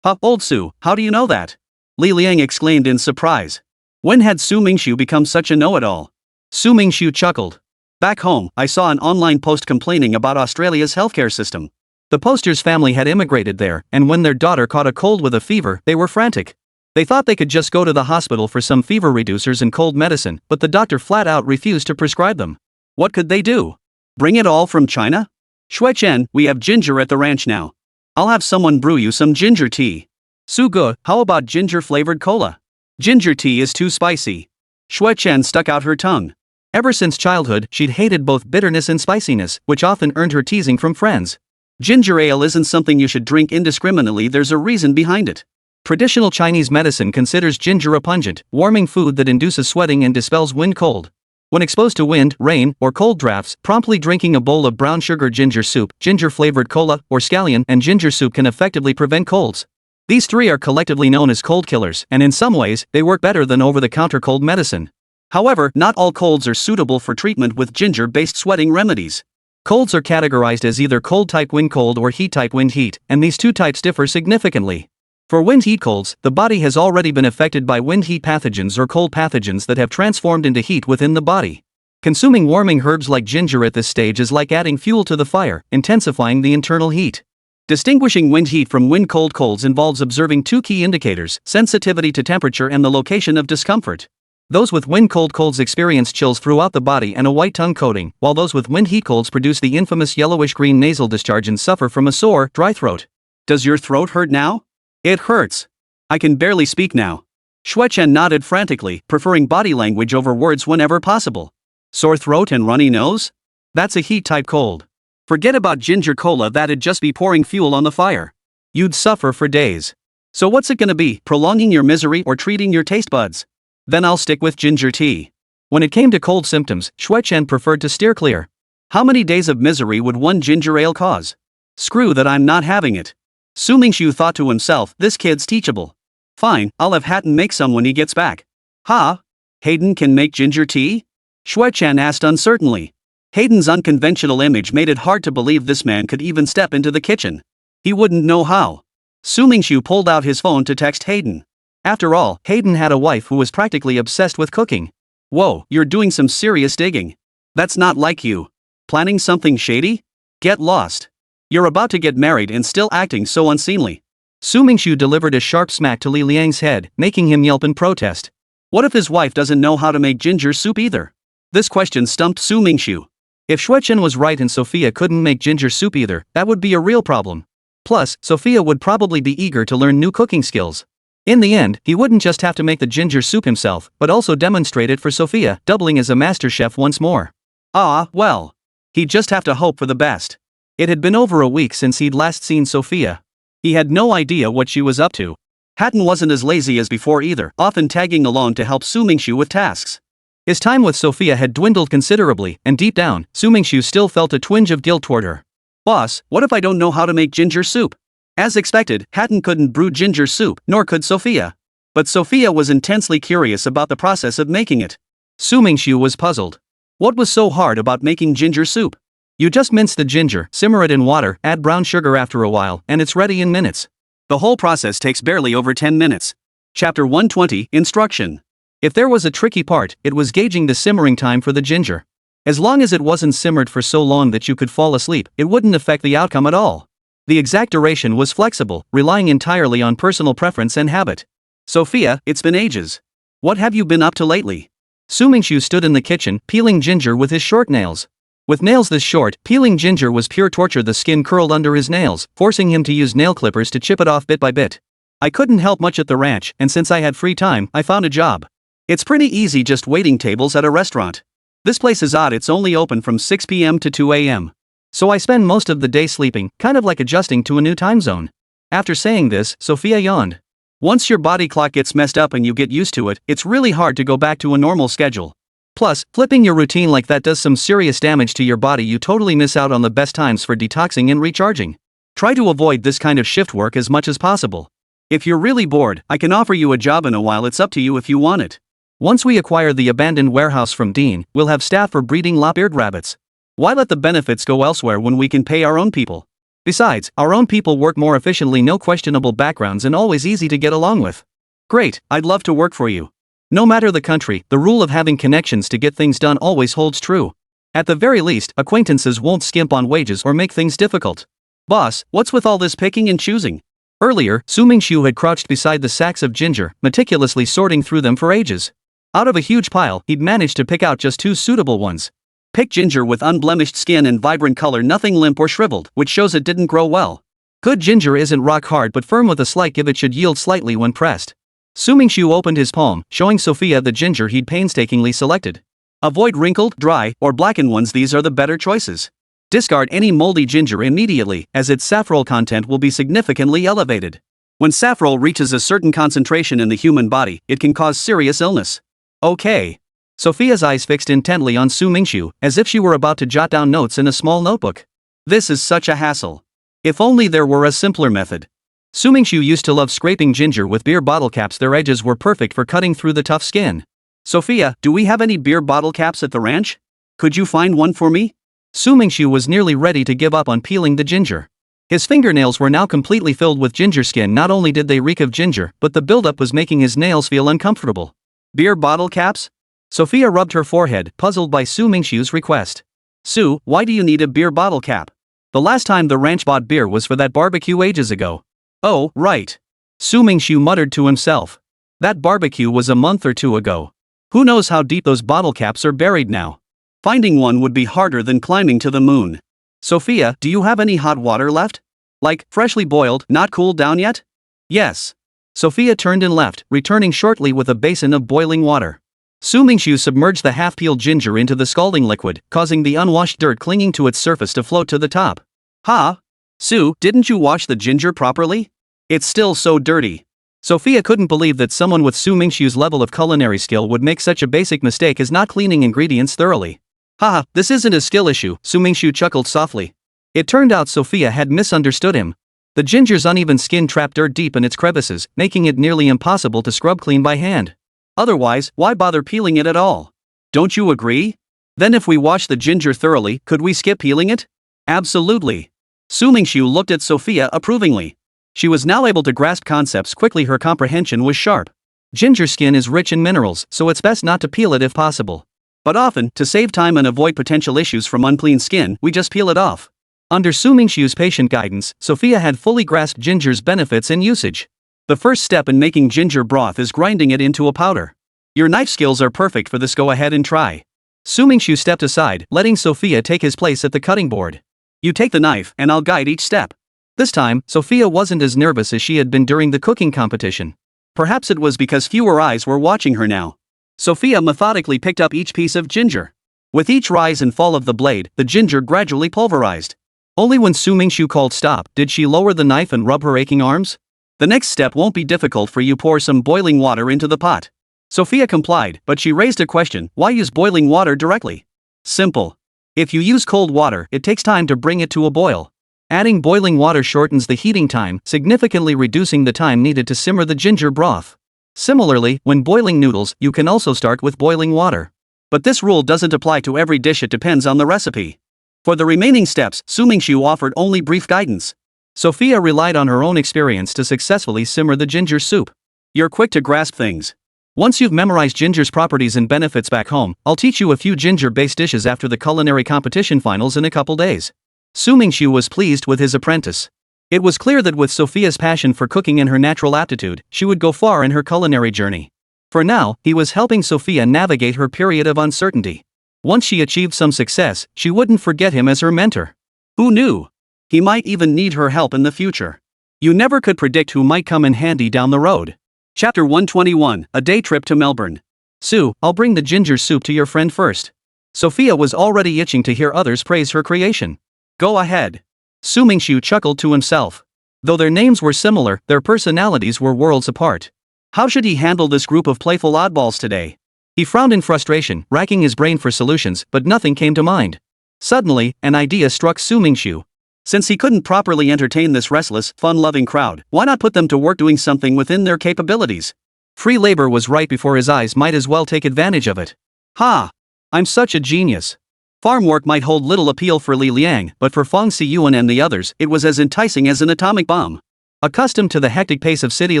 Old Su, how do you know that? Li Liang exclaimed in surprise. When had Su Mingxu become such a know-it-all? Su Mingxu chuckled. Back home, I saw an online post complaining about Australia's healthcare system. The poster's family had immigrated there, and when their daughter caught a cold with a fever, they were frantic. They thought they could just go to the hospital for some fever reducers and cold medicine, but the doctor flat out refused to prescribe them. What could they do? Bring it all from China? Xuechen, we have ginger at the ranch now. I'll have someone brew you some ginger tea. Su Ge, how about ginger-flavored cola? Ginger tea is too spicy. Xuechen stuck out her tongue. Ever since childhood, she'd hated both bitterness and spiciness, which often earned her teasing from friends. Ginger ale isn't something you should drink indiscriminately. There's a reason behind it. Traditional Chinese medicine considers ginger a pungent, warming food that induces sweating and dispels wind cold. When exposed to wind, rain, or cold drafts, promptly drinking a bowl of brown sugar ginger soup, ginger-flavored cola, or scallion and ginger soup can effectively prevent colds. These 3 are collectively known as cold killers, and in some ways, they work better than over-the-counter cold medicine. However, not all colds are suitable for treatment with ginger-based sweating remedies. Colds are categorized as either cold-type wind cold or heat-type wind heat, and these 2 types differ significantly. For wind heat colds, the body has already been affected by wind heat pathogens or cold pathogens that have transformed into heat within the body. Consuming warming herbs like ginger at this stage is like adding fuel to the fire, intensifying the internal heat. Distinguishing wind heat from wind cold colds involves observing 2 key indicators: sensitivity to temperature and the location of discomfort. Those with wind cold colds experience chills throughout the body and a white tongue coating, while those with wind heat colds produce the infamous yellowish-green nasal discharge and suffer from a sore, dry throat. Does your throat hurt now? It hurts. I can barely speak now. Xuechen nodded frantically, preferring body language over words whenever possible. Sore throat and runny nose? That's a heat-type cold. Forget about ginger cola, that'd just be pouring fuel on the fire. You'd suffer for days. So what's it gonna be, prolonging your misery or treating your taste buds? Then I'll stick with ginger tea. When it came to cold symptoms, Xuechen preferred to steer clear. How many days of misery would one ginger ale cause? Screw that, I'm not having it. Su Mingxu thought to himself, this kid's teachable. Fine, I'll have Hatton make some when he gets back. Ha? Hayden can make ginger tea? Xuechen asked uncertainly. Hayden's unconventional image made it hard to believe this man could even step into the kitchen. He wouldn't know how. Su Mingxu pulled out his phone to text Hayden. After all, Hayden had a wife who was practically obsessed with cooking. Whoa, you're doing some serious digging. That's not like you. Planning something shady? Get lost. You're about to get married and still acting so unseemly. Su Mingxu delivered a sharp smack to Li Liang's head, making him yelp in protest. What if his wife doesn't know how to make ginger soup either? This question stumped Su Mingxu. If Xuechen was right and Sophia couldn't make ginger soup either, that would be a real problem. Plus, Sophia would probably be eager to learn new cooking skills. In the end, he wouldn't just have to make the ginger soup himself, but also demonstrate it for Sophia, doubling as a master chef once more. Well. He'd just have to hope for the best. It had been over a week since he'd last seen Sophia. He had no idea what she was up to. Hatton wasn't as lazy as before either, often tagging along to help Su Mingxu with tasks. His time with Sophia had dwindled considerably, and deep down, Su Mingxu still felt a twinge of guilt toward her. Boss, what if I don't know how to make ginger soup? As expected, Hatton couldn't brew ginger soup, nor could Sophia. But Sophia was intensely curious about the process of making it. Su Mingxu was puzzled. What was so hard about making ginger soup? You just mince the ginger, simmer it in water, add brown sugar after a while, and it's ready in minutes. The whole process takes barely over 10 minutes. Chapter 120, Instruction. If there was a tricky part, it was gauging the simmering time for the ginger. As long as it wasn't simmered for so long that you could fall asleep, it wouldn't affect the outcome at all. The exact duration was flexible, relying entirely on personal preference and habit. Sophia, it's been ages. What have you been up to lately? Su Mingxu stood in the kitchen, peeling ginger with his short nails. With nails this short, peeling ginger was pure torture. The skin curled under his nails, forcing him to use nail clippers to chip it off bit by bit. I couldn't help much at the ranch, and since I had free time, I found a job. It's pretty easy, just waiting tables at a restaurant. This place is odd, it's only open from 6 p.m. to 2 a.m. So I spend most of the day sleeping, kind of like adjusting to a new time zone. After saying this, Sophia yawned. Once your body clock gets messed up and you get used to it, it's really hard to go back to a normal schedule. Plus, flipping your routine like that does some serious damage to your body. You totally miss out on the best times for detoxing and recharging. Try to avoid this kind of shift work as much as possible. If you're really bored, I can offer you a job in a while. It's up to you if you want it. Once we acquire the abandoned warehouse from Dean, we'll have staff for breeding lop-eared rabbits. Why let the benefits go elsewhere when we can pay our own people? Besides, our own people work more efficiently, no questionable backgrounds, and always easy to get along with. Great, I'd love to work for you. No matter the country, the rule of having connections to get things done always holds true. At the very least, acquaintances won't skimp on wages or make things difficult. Boss, what's with all this picking and choosing? Earlier, Su Mingxu had crouched beside the sacks of ginger, meticulously sorting through them for ages. Out of a huge pile, he'd managed to pick out just 2 suitable ones. Pick ginger with unblemished skin and vibrant color, nothing limp or shriveled, which shows it didn't grow well. Good ginger isn't rock hard but firm with a slight give. It should yield slightly when pressed. Su Mingxu opened his palm, showing Sophia the ginger he'd painstakingly selected. Avoid wrinkled, dry, or blackened ones. These are the better choices. Discard any moldy ginger immediately, as its safrole content will be significantly elevated. When safrole reaches a certain concentration in the human body, it can cause serious illness. Okay. Sophia's eyes fixed intently on Su Mingxu, as if she were about to jot down notes in a small notebook. This is such a hassle. If only there were a simpler method. Su Mingxu used to love scraping ginger with beer bottle caps. Their edges were perfect for cutting through the tough skin. Sophia, do we have any beer bottle caps at the ranch? Could you find one for me? Su Mingxu was nearly ready to give up on peeling the ginger. His fingernails were now completely filled with ginger skin. Not only did they reek of ginger, but the buildup was making his nails feel uncomfortable. Beer bottle caps? Sophia rubbed her forehead, puzzled by Su Mingxu's request. Su, why do you need a beer bottle cap? The last time the ranch bought beer was for that barbecue ages ago. Oh, right. Su Mingxu muttered to himself. That barbecue was a month or 2 ago. Who knows how deep those bottle caps are buried now? Finding one would be harder than climbing to the moon. Sophia, do you have any hot water left? Like, freshly boiled, not cooled down yet? Yes. Sophia turned and left, returning shortly with a basin of boiling water. Su Mingxu submerged the half-peeled ginger into the scalding liquid, causing the unwashed dirt clinging to its surface to float to the top. Ha! Su, didn't you wash the ginger properly? It's still so dirty. Sophia couldn't believe that someone with Su Mingxu's level of culinary skill would make such a basic mistake as not cleaning ingredients thoroughly. Haha, this isn't a skill issue, Su Mingxu chuckled softly. It turned out Sophia had misunderstood him. The ginger's uneven skin trapped dirt deep in its crevices, making it nearly impossible to scrub clean by hand. Otherwise, why bother peeling it at all? Don't you agree? Then if we wash the ginger thoroughly, could we skip peeling it? Absolutely. Su Mingxu looked at Sophia approvingly. She was now able to grasp concepts quickly. Her comprehension was sharp. Ginger skin is rich in minerals, so it's best not to peel it if possible. But often, to save time and avoid potential issues from unclean skin, we just peel it off. Under Su Mingxu's patient guidance, Sophia had fully grasped ginger's benefits and usage. The first step in making ginger broth is grinding it into a powder. Your knife skills are perfect for this. Go ahead and try. Su Mingxu stepped aside, letting Sophia take his place at the cutting board. You take the knife, and I'll guide each step. This time, Sophia wasn't as nervous as she had been during the cooking competition. Perhaps it was because fewer eyes were watching her now. Sophia methodically picked up each piece of ginger. With each rise and fall of the blade, the ginger gradually pulverized. Only when Su Mingxu called stop did she lower the knife and rub her aching arms. The next step won't be difficult for you. Pour some boiling water into the pot. Sophia complied, but she raised a question: why use boiling water directly? Simple. If you use cold water, it takes time to bring it to a boil. Adding boiling water shortens the heating time, significantly reducing the time needed to simmer the ginger broth. Similarly, when boiling noodles, you can also start with boiling water. But this rule doesn't apply to every dish, it depends on the recipe. For the remaining steps, Su Mingxu offered only brief guidance. Sophia relied on her own experience to successfully simmer the ginger soup. You're quick to grasp things. Once you've memorized ginger's properties and benefits back home, I'll teach you a few ginger-based dishes after the culinary competition finals in a couple days. Su Mingxu was pleased with his apprentice. It was clear that with Sophia's passion for cooking and her natural aptitude, she would go far in her culinary journey. For now, he was helping Sophia navigate her period of uncertainty. Once she achieved some success, she wouldn't forget him as her mentor. Who knew? He might even need her help in the future. You never could predict who might come in handy down the road. Chapter 121, A Day Trip to Melbourne. Sue, I'll bring the ginger soup to your friend first. Sophia was already itching to hear others praise her creation. Go ahead. Su Mingxu chuckled to himself. Though their names were similar, their personalities were worlds apart. How should he handle this group of playful oddballs today? He frowned in frustration, racking his brain for solutions, but nothing came to mind. Suddenly, an idea struck Su Mingxu. Since he couldn't properly entertain this restless, fun-loving crowd, why not put them to work doing something within their capabilities? Free labor was right before his eyes, might as well take advantage of it. Ha! I'm such a genius. Farm work might hold little appeal for Li Liang, but for Feng Xiyuan and the others, it was as enticing as an atomic bomb. Accustomed to the hectic pace of city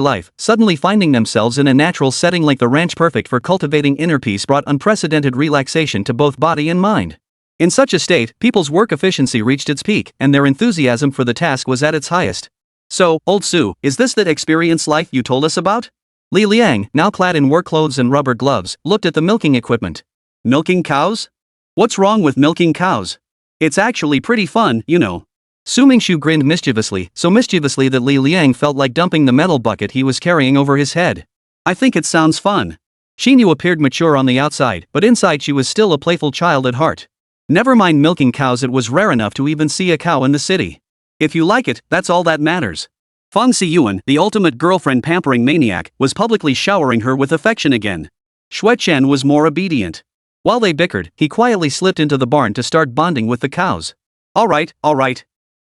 life, suddenly finding themselves in a natural setting like the ranch perfect for cultivating inner peace brought unprecedented relaxation to both body and mind. In such a state, people's work efficiency reached its peak, and their enthusiasm for the task was at its highest. So, old Su, is this that experience life you told us about? Li Liang, now clad in work clothes and rubber gloves, looked at the milking equipment. Milking cows? What's wrong with milking cows? It's actually pretty fun, you know. Su Mingxu grinned mischievously, so mischievously that Li Liang felt like dumping the metal bucket he was carrying over his head. I think it sounds fun. Xinyu appeared mature on the outside, but inside she was still a playful child at heart. Never mind milking cows, it was rare enough to even see a cow in the city. If you like it, that's all that matters. Feng Xiyuan, the ultimate girlfriend pampering maniac, was publicly showering her with affection again. Xue Chen was more obedient. While they bickered, he quietly slipped into the barn to start bonding with the cows. Alright.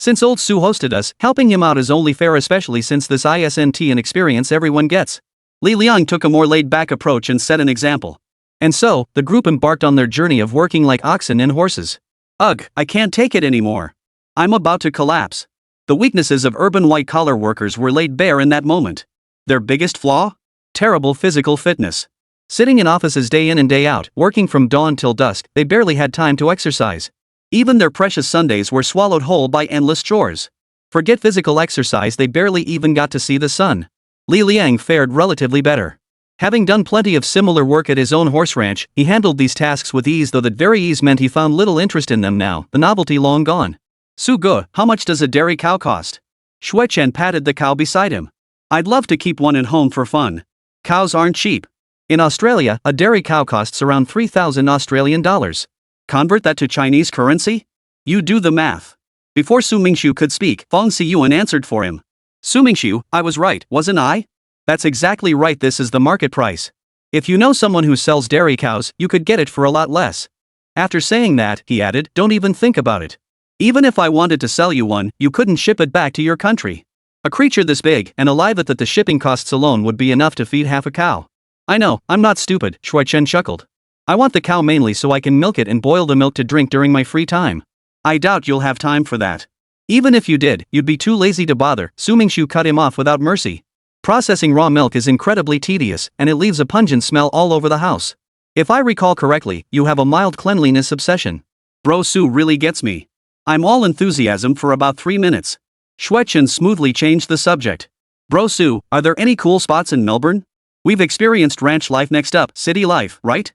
Since old Su hosted us, helping him out is only fair, especially since this isn't an experience everyone gets. Li Liang took a more laid-back approach and set an example. And so, the group embarked on their journey of working like oxen and horses. Ugh, I can't take it anymore. I'm about to collapse. The weaknesses of urban white-collar workers were laid bare in that moment. Their biggest flaw? Terrible physical fitness. Sitting in offices day in and day out, working from dawn till dusk, they barely had time to exercise. Even their precious Sundays were swallowed whole by endless chores. Forget physical exercise, they barely even got to see the sun. Li Liang fared relatively better. Having done plenty of similar work at his own horse ranch, he handled these tasks with ease, though that very ease meant he found little interest in them now, the novelty long gone. Su Ge, how much does a dairy cow cost? Xue Chen patted the cow beside him. I'd love to keep one at home for fun. Cows aren't cheap. In Australia, a dairy cow costs around 3,000 Australian dollars. Convert that to Chinese currency? You do the math. Before Su Mingxu could speak, Feng Xiyuan answered for him. Su Mingxu, I was right, wasn't I? That's exactly right, this is the market price. If you know someone who sells dairy cows, you could get it for a lot less. After saying that, he added, don't even think about it. Even if I wanted to sell you one, you couldn't ship it back to your country. A creature this big and alive, that the shipping costs alone would be enough to feed half a cow. I know, I'm not stupid, Xue Chen chuckled. I want the cow mainly so I can milk it and boil the milk to drink during my free time. I doubt you'll have time for that. Even if you did, you'd be too lazy to bother. Su Mingxu cut him off without mercy. Processing raw milk is incredibly tedious, and it leaves a pungent smell all over the house. If I recall correctly, you have a mild cleanliness obsession. Bro Su really gets me. I'm all enthusiasm for about 3 minutes. Xue Chen smoothly changed the subject. Bro Su, are there any cool spots in Melbourne? We've experienced ranch life, next up, city life, right?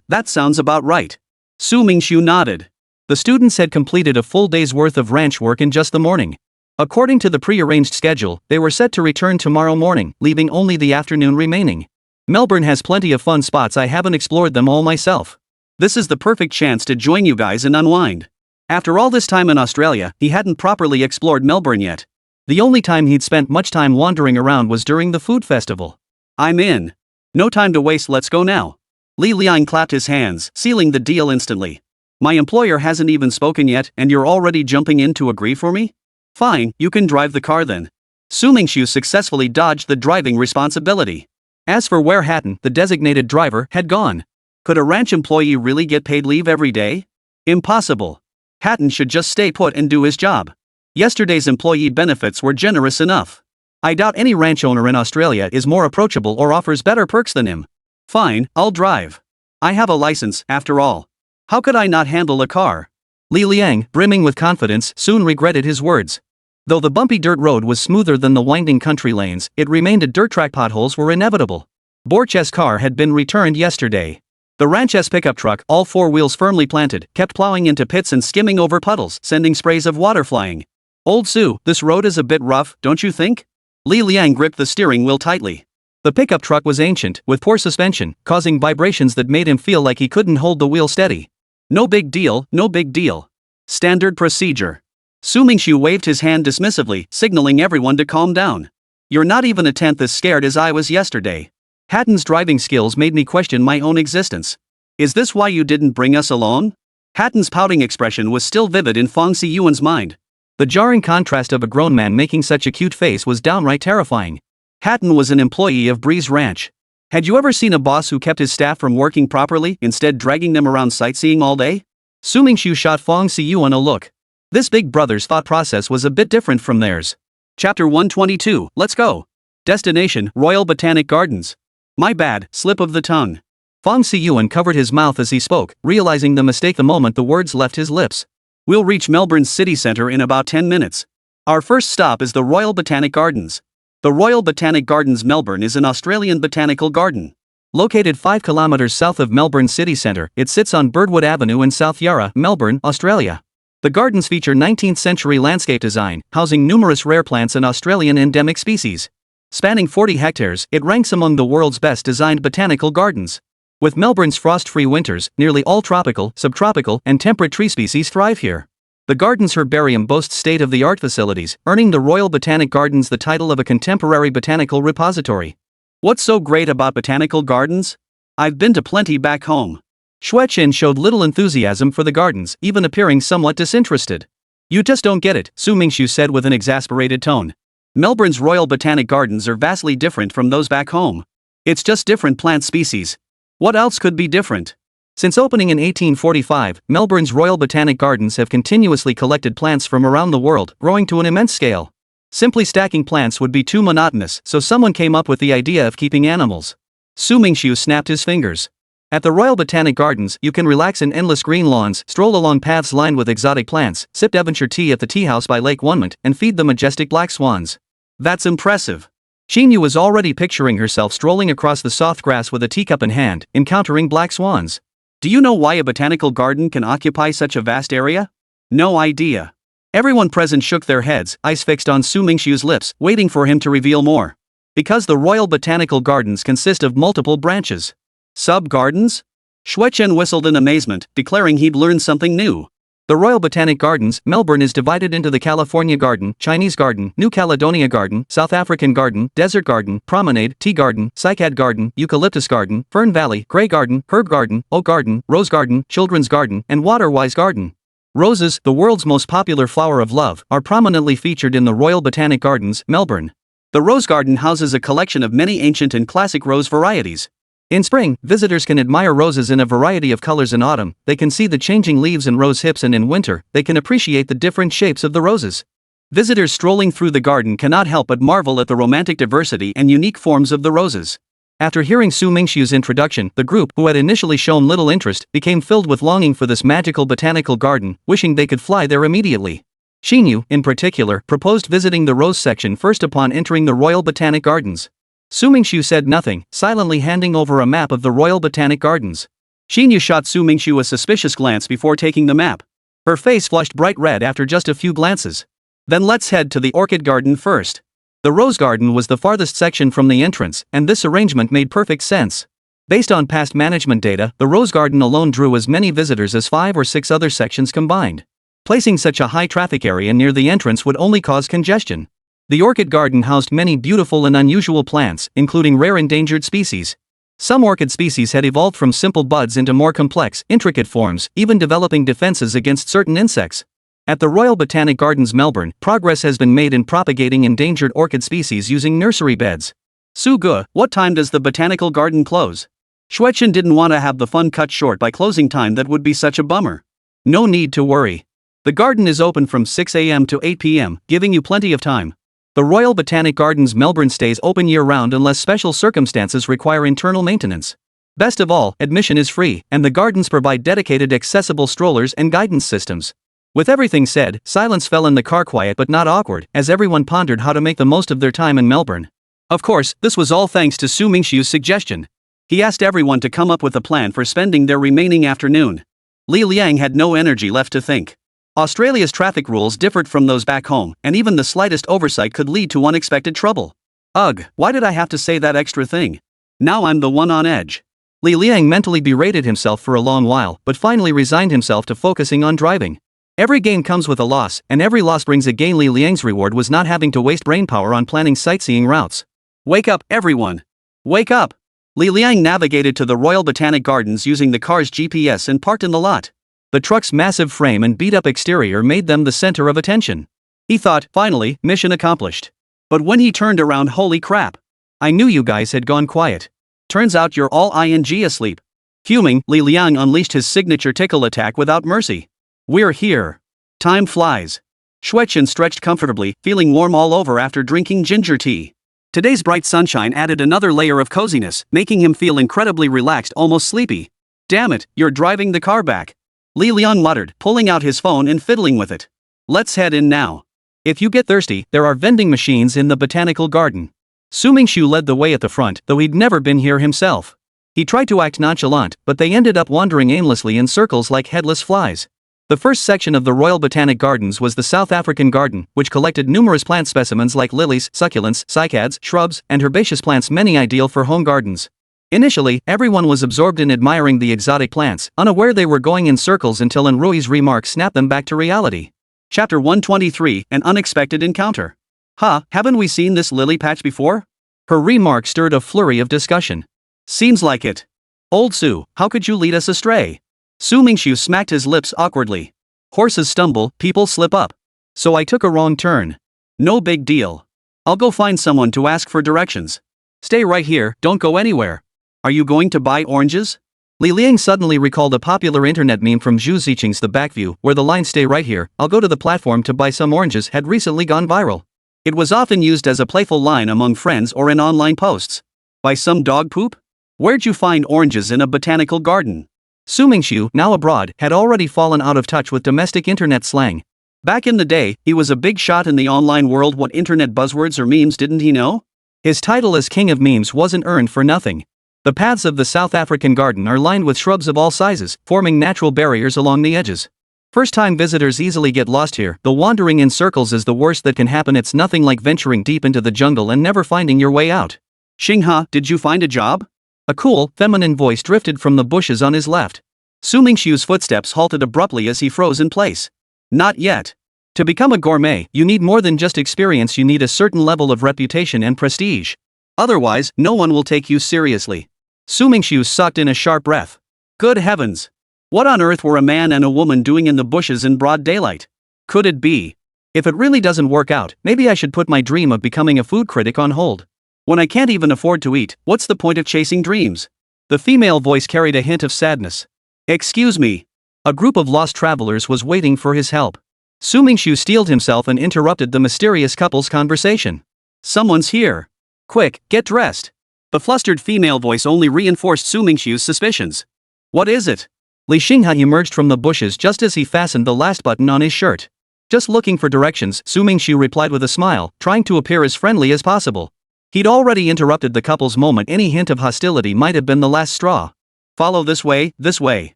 That sounds about right. Su Mingxu nodded. The students had completed a full day's worth of ranch work in just the morning. According to the pre-arranged schedule, they were set to return tomorrow morning, leaving only the afternoon remaining. Melbourne has plenty of fun spots, I haven't explored them all myself. This is the perfect chance to join you guys and unwind. After all this time in Australia, he hadn't properly explored Melbourne yet. The only time he'd spent much time wandering around was during the food festival. I'm in. No time to waste, let's go now. Li Liang clapped his hands, sealing the deal instantly. My employer hasn't even spoken yet and you're already jumping in to agree for me? Fine, you can drive the car then. Su Mingxu successfully dodged the driving responsibility. As for where Hatton, the designated driver, had gone. Could a ranch employee really get paid leave every day? Impossible. Hatton should just stay put and do his job. Yesterday's employee benefits were generous enough. I doubt any ranch owner in Australia is more approachable or offers better perks than him. Fine, I'll drive. I have a license, after all. How could I not handle a car? Li Liang, brimming with confidence, soon regretted his words. Though the bumpy dirt road was smoother than the winding country lanes, it remained a dirt track. Potholes were inevitable. Borch's car had been returned yesterday. The ranch's pickup truck, all four wheels firmly planted, kept plowing into pits and skimming over puddles, sending sprays of water flying. Old Sue, this road is a bit rough, don't you think? Li Liang gripped the steering wheel tightly. The pickup truck was ancient, with poor suspension, causing vibrations that made him feel like he couldn't hold the wheel steady. No big deal, no big deal. Standard procedure. Su Mingxu waved his hand dismissively, signaling everyone to calm down. You're not even a tenth as scared as I was yesterday. Hatton's driving skills made me question my own existence. Is this why you didn't bring us along? Hatton's pouting expression was still vivid in Fong Siyuan's mind. The jarring contrast of a grown man making such a cute face was downright terrifying. Hatton was an employee of Breeze Ranch. Had you ever seen a boss who kept his staff from working properly, instead dragging them around sightseeing all day? Su Mingxu shot Fong Siyuan a look. This big brother's thought process was a bit different from theirs. Chapter 122, let's go. Destination, Royal Botanic Gardens. My bad, slip of the tongue. Fong Siyuan covered his mouth as he spoke, realizing the mistake the moment the words left his lips. We'll reach Melbourne's city centre in about 10 minutes. Our first stop is the Royal Botanic Gardens. The Royal Botanic Gardens Melbourne is an Australian botanical garden. Located 5 kilometres south of Melbourne city centre, it sits on Birdwood Avenue in South Yarra, Melbourne, Australia. The gardens feature 19th-century landscape design, housing numerous rare plants and Australian endemic species. Spanning 40 hectares, it ranks among the world's best designed botanical gardens. With Melbourne's frost-free winters, nearly all tropical, subtropical, and temperate tree species thrive here. The garden's herbarium boasts state-of-the-art facilities, earning the Royal Botanic Gardens the title of a contemporary botanical repository. What's so great about botanical gardens? I've been to plenty back home. Xue Qin showed little enthusiasm for the gardens, even appearing somewhat disinterested. You just don't get it, Su Mingxu said with an exasperated tone. Melbourne's Royal Botanic Gardens are vastly different from those back home. It's just different plant species. What else could be different? Since opening in 1845, Melbourne's Royal Botanic Gardens have continuously collected plants from around the world, growing to an immense scale. Simply stacking plants would be too monotonous, so someone came up with the idea of keeping animals. Su Mingxu snapped his fingers. At the Royal Botanic Gardens, you can relax in endless green lawns, stroll along paths lined with exotic plants, sip Devonshire tea at the tea house by Lake Wonmouth, and feed the majestic black swans. That's impressive. Xinyu was already picturing herself strolling across the soft grass with a teacup in hand, encountering black swans. Do you know why a botanical garden can occupy such a vast area? No idea. Everyone present shook their heads, eyes fixed on Su Mingxu's lips, waiting for him to reveal more. Because the Royal Botanical Gardens consist of multiple branches. Sub-gardens? Xue Chen whistled in amazement, declaring he'd learned something new. The Royal Botanic Gardens, Melbourne is divided into the California Garden, Chinese Garden, New Caledonia Garden, South African Garden, Desert Garden, Promenade, Tea Garden, Cycad Garden, Eucalyptus Garden, Fern Valley, Grey Garden, Herb Garden, Oak Garden, Rose Garden, Children's Garden, and Waterwise Garden. Roses, the world's most popular flower of love, are prominently featured in the Royal Botanic Gardens, Melbourne. The Rose Garden houses a collection of many ancient and classic rose varieties. In spring, visitors can admire roses in a variety of colors. In autumn, they can see the changing leaves and rose hips, and in winter, they can appreciate the different shapes of the roses. Visitors strolling through the garden cannot help but marvel at the romantic diversity and unique forms of the roses. After hearing Su Mingxu's introduction, the group, who had initially shown little interest, became filled with longing for this magical botanical garden, wishing they could fly there immediately. Xinyu, in particular, proposed visiting the rose section first upon entering the Royal Botanic Gardens. Su Mingxu said nothing, silently handing over a map of the Royal Botanic Gardens. Xinyu shot Su Mingxu a suspicious glance before taking the map. Her face flushed bright red after just a few glances. Then let's head to the orchid garden first. The rose garden was the farthest section from the entrance, and this arrangement made perfect sense. Based on past management data, the rose garden alone drew as many visitors as 5 or 6 other sections combined. Placing such a high traffic area near the entrance would only cause congestion. The orchid garden housed many beautiful and unusual plants, including rare endangered species. Some orchid species had evolved from simple buds into more complex, intricate forms, even developing defenses against certain insects. At the Royal Botanic Gardens, Melbourne, progress has been made in propagating endangered orchid species using nursery beds. Suge, what time does the botanical garden close? Xueqin didn't want to have the fun cut short by closing time. That would be such a bummer. No need to worry. The garden is open from 6 a.m. to 8 p.m., giving you plenty of time. The Royal Botanic Gardens, Melbourne stays open year-round unless special circumstances require internal maintenance. Best of all, admission is free, and the gardens provide dedicated accessible strollers and guidance systems. With everything said, silence fell in the car, quiet but not awkward, as everyone pondered how to make the most of their time in Melbourne. Of course, this was all thanks to Su Mingxu's suggestion. He asked everyone to come up with a plan for spending their remaining afternoon. Li Liang had no energy left to think. Australia's traffic rules differed from those back home, and even the slightest oversight could lead to unexpected trouble. Ugh, why did I have to say that extra thing? Now I'm the one on edge. Li Liang mentally berated himself for a long while, but finally resigned himself to focusing on driving. Every gain comes with a loss, and every loss brings a gain. Li Liang's reward was not having to waste brainpower on planning sightseeing routes. Wake up, everyone! Wake up! Li Liang navigated to the Royal Botanic Gardens using the car's GPS and parked in the lot. The truck's massive frame and beat-up exterior made them the center of attention. He thought, finally, mission accomplished. But when he turned around, holy crap! I knew you guys had gone quiet. Turns out you're all asleep. Fuming, Li Liang unleashed his signature tickle attack without mercy. We're here. Time flies. Xueqin stretched comfortably, feeling warm all over after drinking ginger tea. Today's bright sunshine added another layer of coziness, making him feel incredibly relaxed, almost sleepy. Damn it, you're driving the car back. Li Liang muttered, pulling out his phone and fiddling with it. Let's head in now. If you get thirsty, there are vending machines in the botanical garden. Su Mingxu led the way at the front, though he'd never been here himself. He tried to act nonchalant, but they ended up wandering aimlessly in circles like headless flies. The first section of the Royal Botanic Gardens was the South African Garden, which collected numerous plant specimens like lilies, succulents, cycads, shrubs, and herbaceous plants, many ideal for home gardens. Initially, everyone was absorbed in admiring the exotic plants, unaware they were going in circles until Enrui's remark snapped them back to reality. Chapter 123, An Unexpected Encounter. Haven't we seen this lily patch before? Her remark stirred a flurry of discussion. Seems like it. Old Su, how could you lead us astray? Su Mingxu smacked his lips awkwardly. Horses stumble, people slip up. So I took a wrong turn. No big deal. I'll go find someone to ask for directions. Stay right here, don't go anywhere. Are you going to buy oranges? Li Liang suddenly recalled a popular internet meme from Zhu Ziqing's The Backview, where the line "Stay right here, I'll go to the platform to buy some oranges" had recently gone viral. It was often used as a playful line among friends or in online posts. Buy some dog poop? Where'd you find oranges in a botanical garden? Su Mingxu, now abroad, had already fallen out of touch with domestic internet slang. Back in the day, he was a big shot in the online world. What internet buzzwords or memes didn't he know? His title as king of memes wasn't earned for nothing. The paths of the South African garden are lined with shrubs of all sizes, forming natural barriers along the edges. First-time visitors easily get lost here, though wandering in circles is the worst that can happen. It's nothing like venturing deep into the jungle and never finding your way out. Xingha, did you find a job? A cool, feminine voice drifted from the bushes on his left. Su Mingxu's footsteps halted abruptly as he froze in place. Not yet. To become a gourmet, you need more than just experience. You need a certain level of reputation and prestige. Otherwise, no one will take you seriously. Su Mingxu sucked in a sharp breath. Good heavens! What on earth were a man and a woman doing in the bushes in broad daylight? Could it be? If it really doesn't work out, maybe I should put my dream of becoming a food critic on hold. When I can't even afford to eat, what's the point of chasing dreams? The female voice carried a hint of sadness. Excuse me. A group of lost travelers was waiting for his help. Su Mingxu steeled himself and interrupted the mysterious couple's conversation. Someone's here. Quick, get dressed. The flustered female voice only reinforced Su Mingxu's suspicions. What is it? Li Xingha emerged from the bushes just as he fastened the last button on his shirt. Just looking for directions, Su Mingxu replied with a smile, trying to appear as friendly as possible. He'd already interrupted the couple's moment. Any hint of hostility might have been the last straw. Follow this way, this way.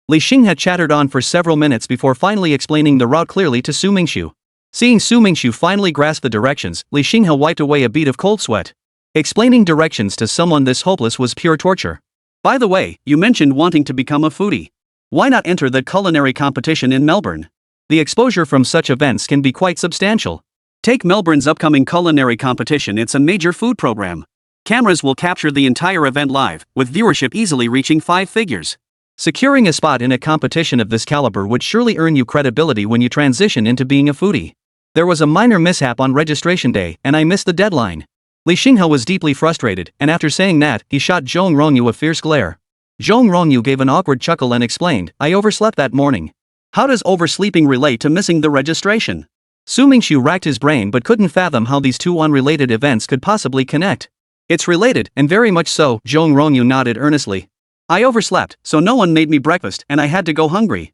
Li Xinghe chattered on for several minutes before finally explaining the route clearly to Su Mingxu. Seeing Su Mingxu finally grasp the directions, Li Xinghe wiped away a bead of cold sweat. Explaining directions to someone this hopeless was pure torture. By the way, you mentioned wanting to become a foodie. Why not enter the culinary competition in Melbourne? The exposure from such events can be quite substantial. Take Melbourne's upcoming culinary competition, it's a major food program. Cameras will capture the entire event live, with viewership easily reaching 5 figures. Securing a spot in a competition of this caliber would surely earn you credibility when you transition into being a foodie. There was a minor mishap on registration day, and I missed the deadline. Li Xinghe was deeply frustrated, and after saying that, he shot Zhong Rongyu a fierce glare. Zhong Rongyu gave an awkward chuckle and explained, I overslept that morning. How does oversleeping relate to missing the registration? Su Mingxu racked his brain but couldn't fathom how these two unrelated events could possibly connect. It's related, and very much so, Zhong Rongyu nodded earnestly. I overslept, so no one made me breakfast and I had to go hungry.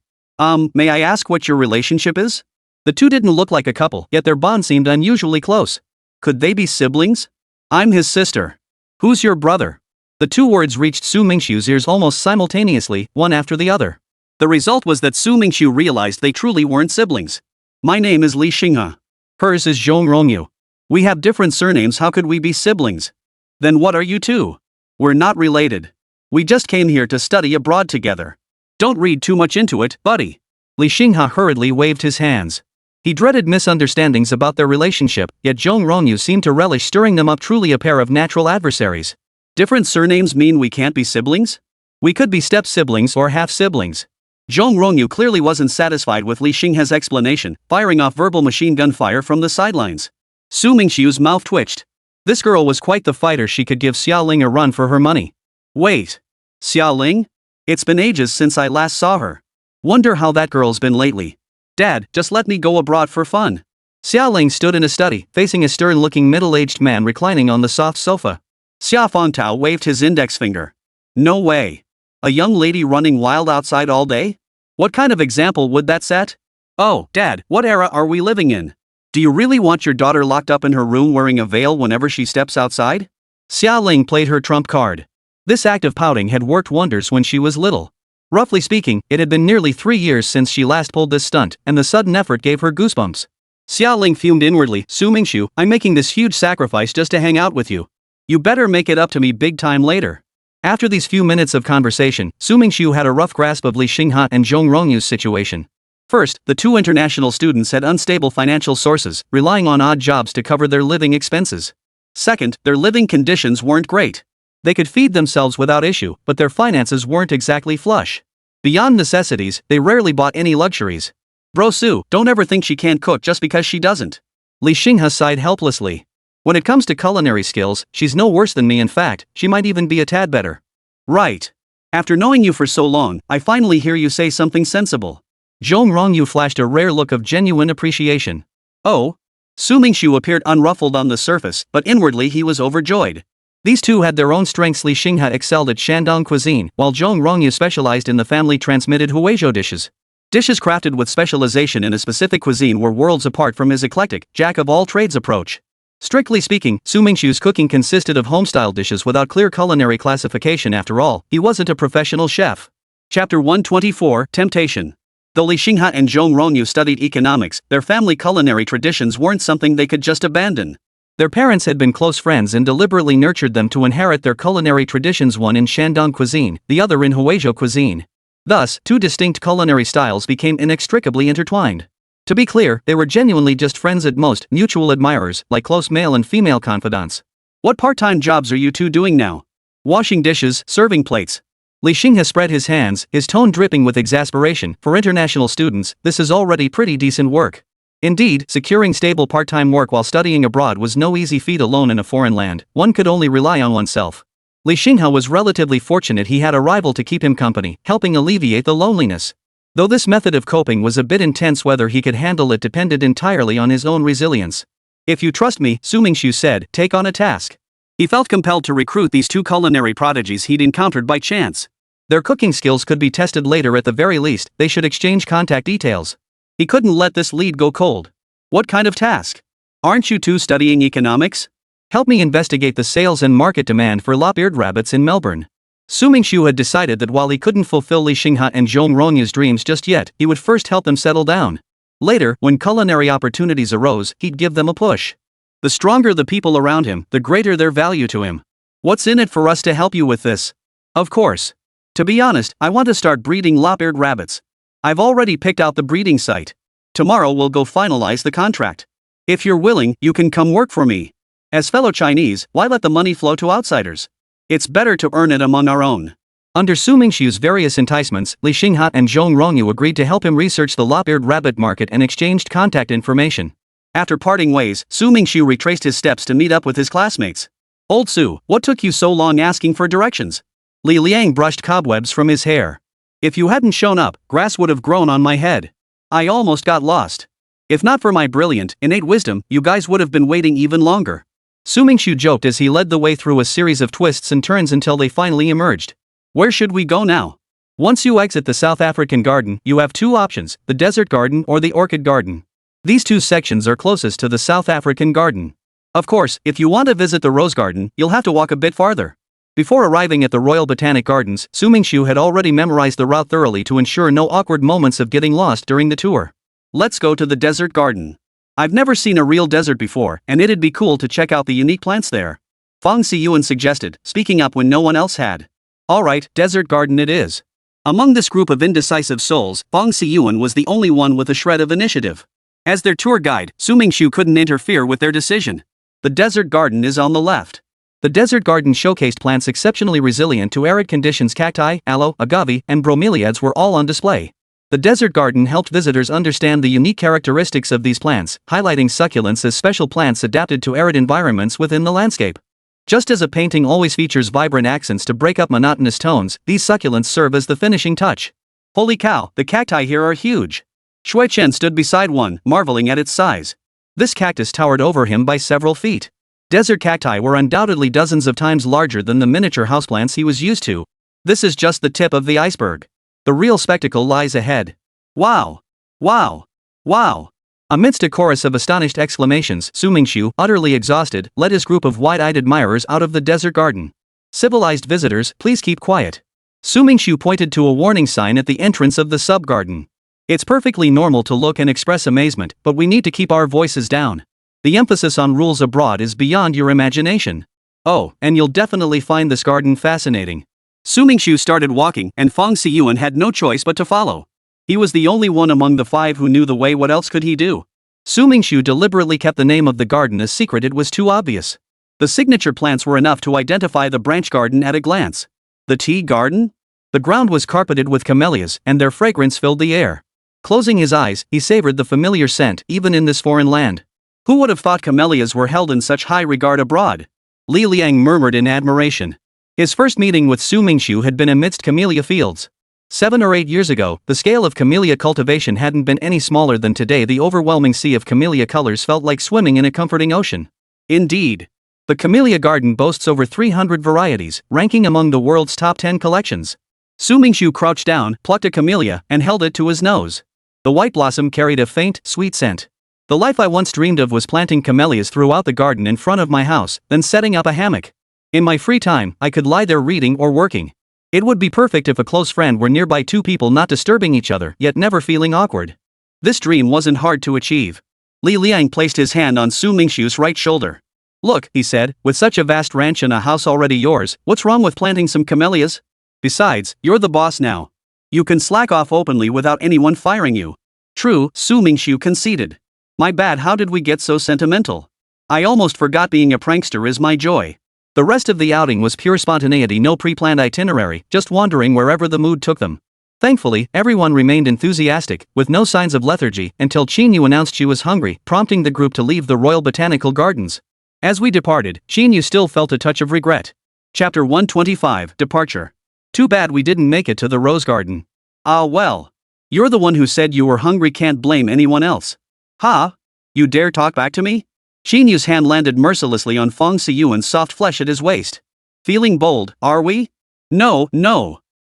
May I ask what your relationship is? The two didn't look like a couple, yet their bond seemed unusually close. Could they be siblings? I'm his sister. Who's your brother? The two words reached Su Mingxu's ears almost simultaneously, one after the other. The result was that Su Mingxu realized they truly weren't siblings. My name is Li Xinghe. Hers is Zhong Rongyu. We have different surnames, how could we be siblings? Then what are you two? We're not related. We just came here to study abroad together. Don't read too much into it, buddy. Li Xinghe hurriedly waved his hands. He dreaded misunderstandings about their relationship, yet Zhong Rongyu seemed to relish stirring them up, truly a pair of natural adversaries. Different surnames mean we can't be siblings? We could be step-siblings or half-siblings. Zhong Rongyu clearly wasn't satisfied with Li Xinghe's explanation, firing off verbal machine gun fire from the sidelines. Su Mingxiu's mouth twitched. This girl was quite the fighter, she could give Xiaoling a run for her money. Wait. Xiaoling? It's been ages since I last saw her. Wonder how that girl's been lately. Dad, just let me go abroad for fun. Xiaoling stood in a study, facing a stern-looking middle-aged man reclining on the soft sofa. Xia Fengtao waved his index finger. No way. A young lady running wild outside all day? What kind of example would that set? Oh, Dad, what era are we living in? Do you really want your daughter locked up in her room wearing a veil whenever she steps outside? Xiaoling played her trump card. This act of pouting had worked wonders when she was little. Roughly speaking, it had been nearly 3 years since she last pulled this stunt, and the sudden effort gave her goosebumps. Xiaoling fumed inwardly. Su Mingxu, I'm making this huge sacrifice just to hang out with you. You better make it up to me big time later. After these few minutes of conversation, Su Mingxu had a rough grasp of Li Xinghe and Zhong Rongyu's situation. First, the two international students had unstable financial sources, relying on odd jobs to cover their living expenses. Second, their living conditions weren't great. They could feed themselves without issue, but their finances weren't exactly flush. Beyond necessities, they rarely bought any luxuries. Bro Su, don't ever think she can't cook just because she doesn't. Li Xinghe sighed helplessly. When it comes to culinary skills, she's no worse than me, in fact, she might even be a tad better. Right. After knowing you for so long, I finally hear you say something sensible. Zhong Rongyu flashed a rare look of genuine appreciation. Oh? Su Mingxu appeared unruffled on the surface, but inwardly he was overjoyed. These two had their own strengths. Li Xinghe excelled at Shandong cuisine, while Zhong Rongyu specialized in the family-transmitted Huizhou dishes. Dishes crafted with specialization in a specific cuisine were worlds apart from his eclectic, jack-of-all-trades approach. Strictly speaking, Su Mingxu's cooking consisted of home-style dishes without clear culinary classification. After all, he wasn't a professional chef. Chapter 124, Temptation. Though Li Xinghe and Zhong Rongyu studied economics, their family culinary traditions weren't something they could just abandon. Their parents had been close friends and deliberately nurtured them to inherit their culinary traditions, one in Shandong cuisine, the other in Huizhou cuisine. Thus, two distinct culinary styles became inextricably intertwined. To be clear, they were genuinely just friends at most, mutual admirers, like close male and female confidants. What part-time jobs are you two doing now? Washing dishes, serving plates. Li Xinghe spread his hands, his tone dripping with exasperation. For international students, this is already pretty decent work. Indeed, securing stable part-time work while studying abroad was no easy feat. Alone in a foreign land, one could only rely on oneself. Li Xinghe was relatively fortunate he had a rival to keep him company, helping alleviate the loneliness. Though this method of coping was a bit intense, whether he could handle it depended entirely on his own resilience. If you trust me, Su Mingxu said, take on a task. He felt compelled to recruit these two culinary prodigies he'd encountered by chance. Their cooking skills could be tested later. At the very least, they should exchange contact details. He couldn't let this lead go cold. What kind of task? Aren't you two studying economics? Help me investigate the sales and market demand for lop-eared rabbits in Melbourne. Su Mingxu had decided that while he couldn't fulfill Li Xinghe and Zhong Rongya's dreams just yet, he would first help them settle down. Later, when culinary opportunities arose, he'd give them a push. The stronger the people around him, the greater their value to him. What's in it for us to help you with this? Of course. To be honest, I want to start breeding lop-eared rabbits. I've already picked out the breeding site. Tomorrow we'll go finalize the contract. If you're willing, you can come work for me. As fellow Chinese, why let the money flow to outsiders? It's better to earn it among our own. Under Su Mingxu's various enticements, Li Xinghe and Zhong Rongyu agreed to help him research the lop-eared rabbit market and exchanged contact information. After parting ways, Su Mingxu retraced his steps to meet up with his classmates. Old Su, what took you so long asking for directions? Li Liang brushed cobwebs from his hair. If you hadn't shown up, grass would have grown on my head. I almost got lost. If not for my brilliant, innate wisdom, you guys would have been waiting even longer. Su Mingxu joked as he led the way through a series of twists and turns until they finally emerged. Where should we go now? Once you exit the South African garden, you have two options, the desert garden or the orchid garden. These two sections are closest to the South African garden. Of course, if you want to visit the rose garden, you'll have to walk a bit farther. Before arriving at the Royal Botanic Gardens, Su Mingxu had already memorized the route thoroughly to ensure no awkward moments of getting lost during the tour. Let's go to the desert garden. I've never seen a real desert before, and it'd be cool to check out the unique plants there. Fang Siyuan suggested, speaking up when no one else had. Alright, desert garden it is. Among this group of indecisive souls, Fang Siyuan was the only one with a shred of initiative. As their tour guide, Su Mingxu couldn't interfere with their decision. The desert garden is on the left. The desert garden showcased plants exceptionally resilient to arid conditions. Cacti, aloe, agave, and bromeliads were all on display. The desert garden helped visitors understand the unique characteristics of these plants, highlighting succulents as special plants adapted to arid environments within the landscape. Just as a painting always features vibrant accents to break up monotonous tones, these succulents serve as the finishing touch. Holy cow, the cacti here are huge. Shui Chen stood beside one, marveling at its size. This cactus towered over him by several feet. Desert cacti were undoubtedly dozens of times larger than the miniature houseplants he was used to. This is just the tip of the iceberg. The real spectacle lies ahead. Wow! Wow! Wow! Amidst a chorus of astonished exclamations, Su Mingxu, utterly exhausted, led his group of wide-eyed admirers out of the desert garden. Civilized visitors, please keep quiet. Su Mingxu pointed to a warning sign at the entrance of the sub-garden. It's perfectly normal to look and express amazement, but we need to keep our voices down. The emphasis on rules abroad is beyond your imagination. Oh, and you'll definitely find this garden fascinating. Su Mingxu started walking, and Fang Siyuan had no choice but to follow. He was the only one among the five who knew the way. What else could he do? Su Mingxu deliberately kept the name of the garden a secret. It was too obvious. The signature plants were enough to identify the branch garden at a glance. The tea garden? The ground was carpeted with camellias, and their fragrance filled the air. Closing his eyes, he savored the familiar scent, even in this foreign land. Who would have thought camellias were held in such high regard abroad? Li Liang murmured in admiration. His first meeting with Su Mingxu had been amidst camellia fields. 7 or 8 years ago, the scale of camellia cultivation hadn't been any smaller than today. The overwhelming sea of camellia colors felt like swimming in a comforting ocean. Indeed. The camellia garden boasts over 300 varieties, ranking among the world's top 10 collections. Su Mingxu crouched down, plucked a camellia, and held it to his nose. The white blossom carried a faint, sweet scent. The life I once dreamed of was planting camellias throughout the garden in front of my house, then setting up a hammock. In my free time, I could lie there reading or working. It would be perfect if a close friend were nearby, two people not disturbing each other, yet never feeling awkward. This dream wasn't hard to achieve. Li Liang placed his hand on Su Mingxu's right shoulder. Look, he said, with such a vast ranch and a house already yours, what's wrong with planting some camellias? Besides, you're the boss now. You can slack off openly without anyone firing you. True, Su Mingxu conceded. My bad, how did we get so sentimental? I almost forgot being a prankster is my joy. The rest of the outing was pure spontaneity, no pre-planned itinerary, just wandering wherever the mood took them. Thankfully, everyone remained enthusiastic, with no signs of lethargy, until Qinyu announced she was hungry, prompting the group to leave the Royal Botanical Gardens. As we departed, Qinyu still felt a touch of regret. Chapter 125, Departure. Too bad we didn't make it to the Rose Garden. Ah well. You're the one who said you were hungry, can't blame anyone else. Ha? You dare talk back to me? Xinyu's hand landed mercilessly on Fang Siyuan's soft flesh at his waist. Feeling bold, are we? No.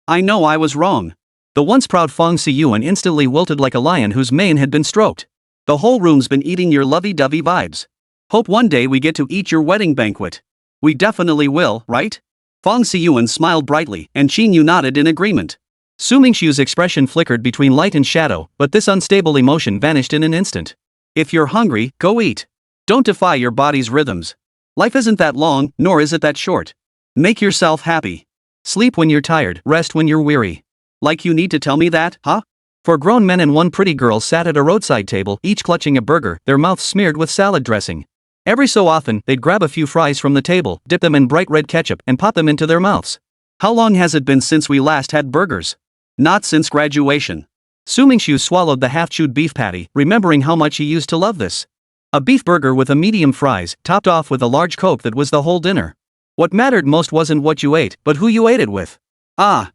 I know I was wrong. The once proud Fang Siyuan instantly wilted like a lion whose mane had been stroked. The whole room's been eating your lovey-dovey vibes. Hope one day we get to eat your wedding banquet. We definitely will, right? Fong Siyuan smiled brightly, and Qin Yu nodded in agreement. Su Mingxu's expression flickered between light and shadow, but this unstable emotion vanished in an instant. If you're hungry, go eat. Don't defy your body's rhythms. Life isn't that long, nor is it that short. Make yourself happy. Sleep when you're tired, rest when you're weary. Like you need to tell me that, huh? Four grown men and one pretty girl sat at a roadside table, each clutching a burger, their mouths smeared with salad dressing. Every so often, they'd grab a few fries from the table, dip them in bright red ketchup, and pop them into their mouths. How long has it been since we last had burgers? Not since graduation. Su Mingxu swallowed the half-chewed beef patty, remembering how much he used to love this. A beef burger with a medium fries, topped off with a large Coke, that was the whole dinner. What mattered most wasn't what you ate, but who you ate it with.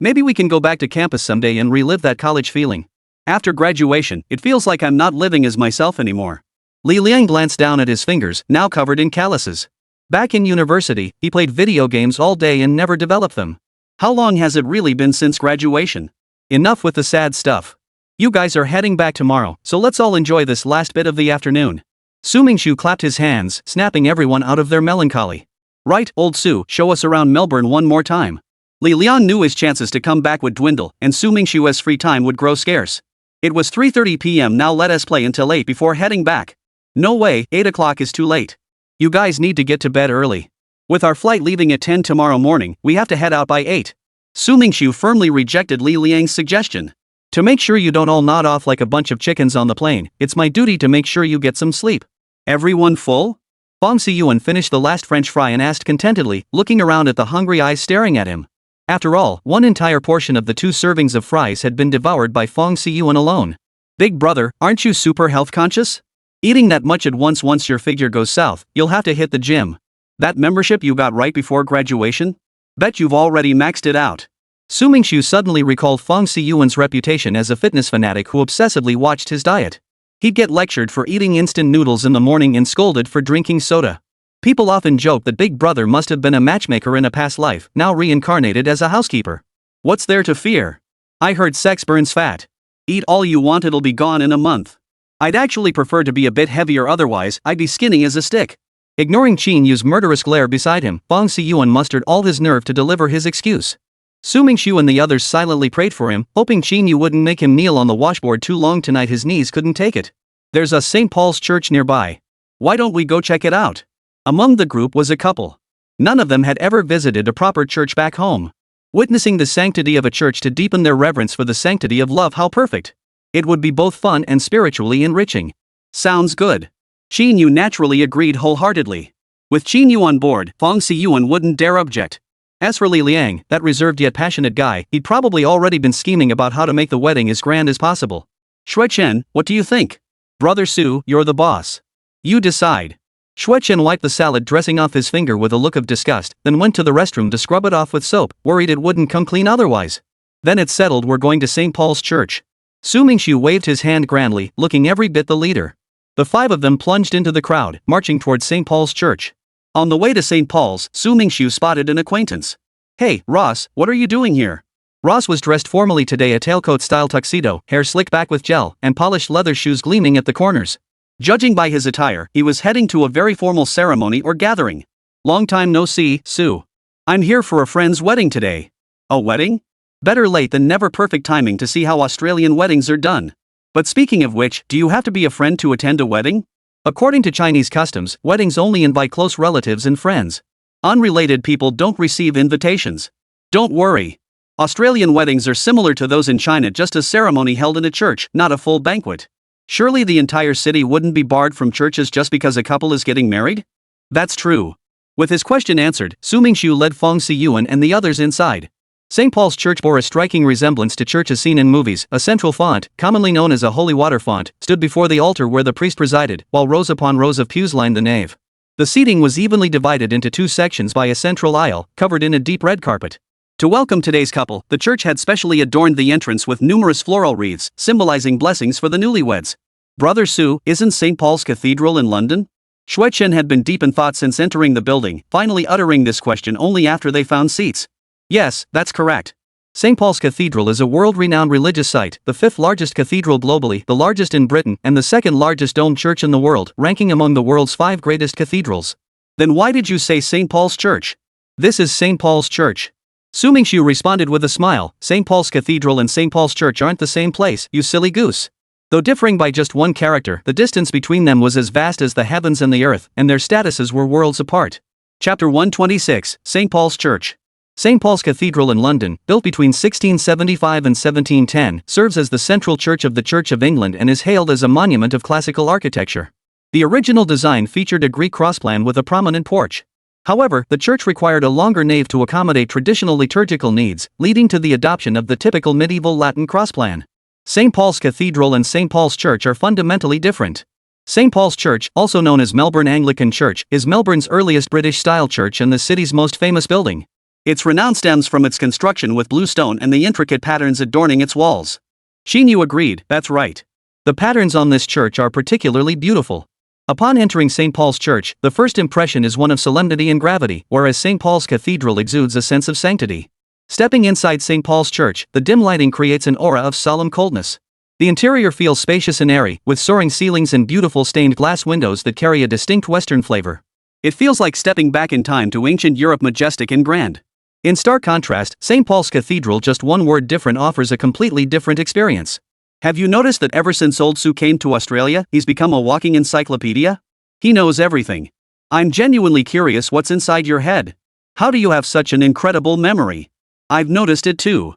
Maybe we can go back to campus someday and relive that college feeling. After graduation, it feels like I'm not living as myself anymore. Li Liang glanced down at his fingers, now covered in calluses. Back in university, he played video games all day and never developed them. How long has it really been since graduation? Enough with the sad stuff. You guys are heading back tomorrow, so let's all enjoy this last bit of the afternoon. Su Mingxu clapped his hands, snapping everyone out of their melancholy. Right, old Su, show us around Melbourne one more time. Li Liang knew his chances to come back would dwindle, and Su Mingxu's free time would grow scarce. It was 3:30 p.m. now, let us play until 8 before heading back. No way, 8 o'clock is too late. You guys need to get to bed early. With our flight leaving at 10 tomorrow morning, we have to head out by 8. Su Mingxu firmly rejected Li Liang's suggestion. To make sure you don't all nod off like a bunch of chickens on the plane, it's my duty to make sure you get some sleep. Everyone full? Fong Siyuan finished the last French fry and asked contentedly, looking around at the hungry eyes staring at him. After all, one entire portion of the 2 servings of fries had been devoured by Fong Siyuan alone. Big brother, aren't you super health conscious? Eating that much at once your figure goes south, you'll have to hit the gym. That membership you got right before graduation? Bet you've already maxed it out. Su Mingxu suddenly recalled Fong Siyuan's reputation as a fitness fanatic who obsessively watched his diet. He'd get lectured for eating instant noodles in the morning and scolded for drinking soda. People often joke that Big Brother must have been a matchmaker in a past life, now reincarnated as a housekeeper. What's there to fear? I heard sex burns fat. Eat all you want, it'll be gone in a month. I'd actually prefer to be a bit heavier, otherwise I'd be skinny as a stick. Ignoring Qin Yu's murderous glare beside him, Fong Siyuan mustered all his nerve to deliver his excuse. Su Mingxu and the others silently prayed for him, hoping Qin Yu wouldn't make him kneel on the washboard too long tonight, his knees couldn't take it. There's a St. Paul's church nearby. Why don't we go check it out? Among the group was a couple. None of them had ever visited a proper church back home. Witnessing the sanctity of a church to deepen their reverence for the sanctity of love, how perfect. It would be both fun and spiritually enriching. Sounds good. Qin Yu naturally agreed wholeheartedly. With Qin Yu on board, Fong Siyuan wouldn't dare object. As for Li Liang, that reserved yet passionate guy, he'd probably already been scheming about how to make the wedding as grand as possible. Shui Chen, what do you think? Brother Su, you're the boss. You decide. Shui Chen wiped the salad dressing off his finger with a look of disgust, then went to the restroom to scrub it off with soap, worried it wouldn't come clean otherwise. Then it's settled, we're going to St. Paul's Church. Su Mingxu waved his hand grandly, looking every bit the leader. The 5 of them plunged into the crowd, marching towards St. Paul's Church. On the way to St. Paul's, Su Mingxu spotted an acquaintance. Hey, Ross, what are you doing here? Ross was dressed formally today, a tailcoat-style tuxedo, hair slicked back with gel, and polished leather shoes gleaming at the corners. Judging by his attire, he was heading to a very formal ceremony or gathering. Long time no see, Su. I'm here for a friend's wedding today. A wedding? Better late than never, perfect timing to see how Australian weddings are done. But speaking of which, do you have to be a friend to attend a wedding? According to Chinese customs, weddings only invite close relatives and friends. Unrelated people don't receive invitations. Don't worry. Australian weddings are similar to those in China, just a ceremony held in a church, not a full banquet. Surely the entire city wouldn't be barred from churches just because a couple is getting married? That's true. With his question answered, Su Mingxu led Fong Siyuan and the others inside. St. Paul's Church bore a striking resemblance to churches seen in movies. A central font, commonly known as a holy water font, stood before the altar where the priest presided, while rows upon rows of pews lined the nave. The seating was evenly divided into 2 sections by a central aisle, covered in a deep red carpet. To welcome today's couple, the church had specially adorned the entrance with numerous floral wreaths, symbolizing blessings for the newlyweds. Brother Su, isn't St. Paul's Cathedral in London? Shui Chen had been deep in thought since entering the building, finally uttering this question only after they found seats. Yes, that's correct. St. Paul's Cathedral is a world-renowned religious site, the 5th largest cathedral globally, the largest in Britain, and the 2nd largest domed church in the world, ranking among the world's 5 greatest cathedrals. Then why did you say St. Paul's Church? This is St. Paul's Church. Su Mingxu responded with a smile. St. Paul's Cathedral and St. Paul's Church aren't the same place, you silly goose. Though differing by just one character, the distance between them was as vast as the heavens and the earth, and their statuses were worlds apart. Chapter 126, St. Paul's Church. St. Paul's Cathedral in London, built between 1675 and 1710, serves as the central church of the Church of England and is hailed as a monument of classical architecture. The original design featured a Greek crossplan with a prominent porch. However, the church required a longer nave to accommodate traditional liturgical needs, leading to the adoption of the typical medieval Latin crossplan. St. Paul's Cathedral and St. Paul's Church are fundamentally different. St. Paul's Church, also known as Melbourne Anglican Church, is Melbourne's earliest British-style church and the city's most famous building. Its renown stems from its construction with blue stone and the intricate patterns adorning its walls. Xinyu agreed, that's right. The patterns on this church are particularly beautiful. Upon entering St. Paul's Church, the first impression is one of solemnity and gravity, whereas St. Paul's Cathedral exudes a sense of sanctity. Stepping inside St. Paul's Church, the dim lighting creates an aura of solemn coldness. The interior feels spacious and airy, with soaring ceilings and beautiful stained glass windows that carry a distinct Western flavor. It feels like stepping back in time to ancient Europe, majestic and grand. In stark contrast, St. Paul's Cathedral, just one word different, offers a completely different experience. Have you noticed that ever since old Su came to Australia, he's become a walking encyclopedia? He knows everything. I'm genuinely curious what's inside your head. How do you have such an incredible memory? I've noticed it too.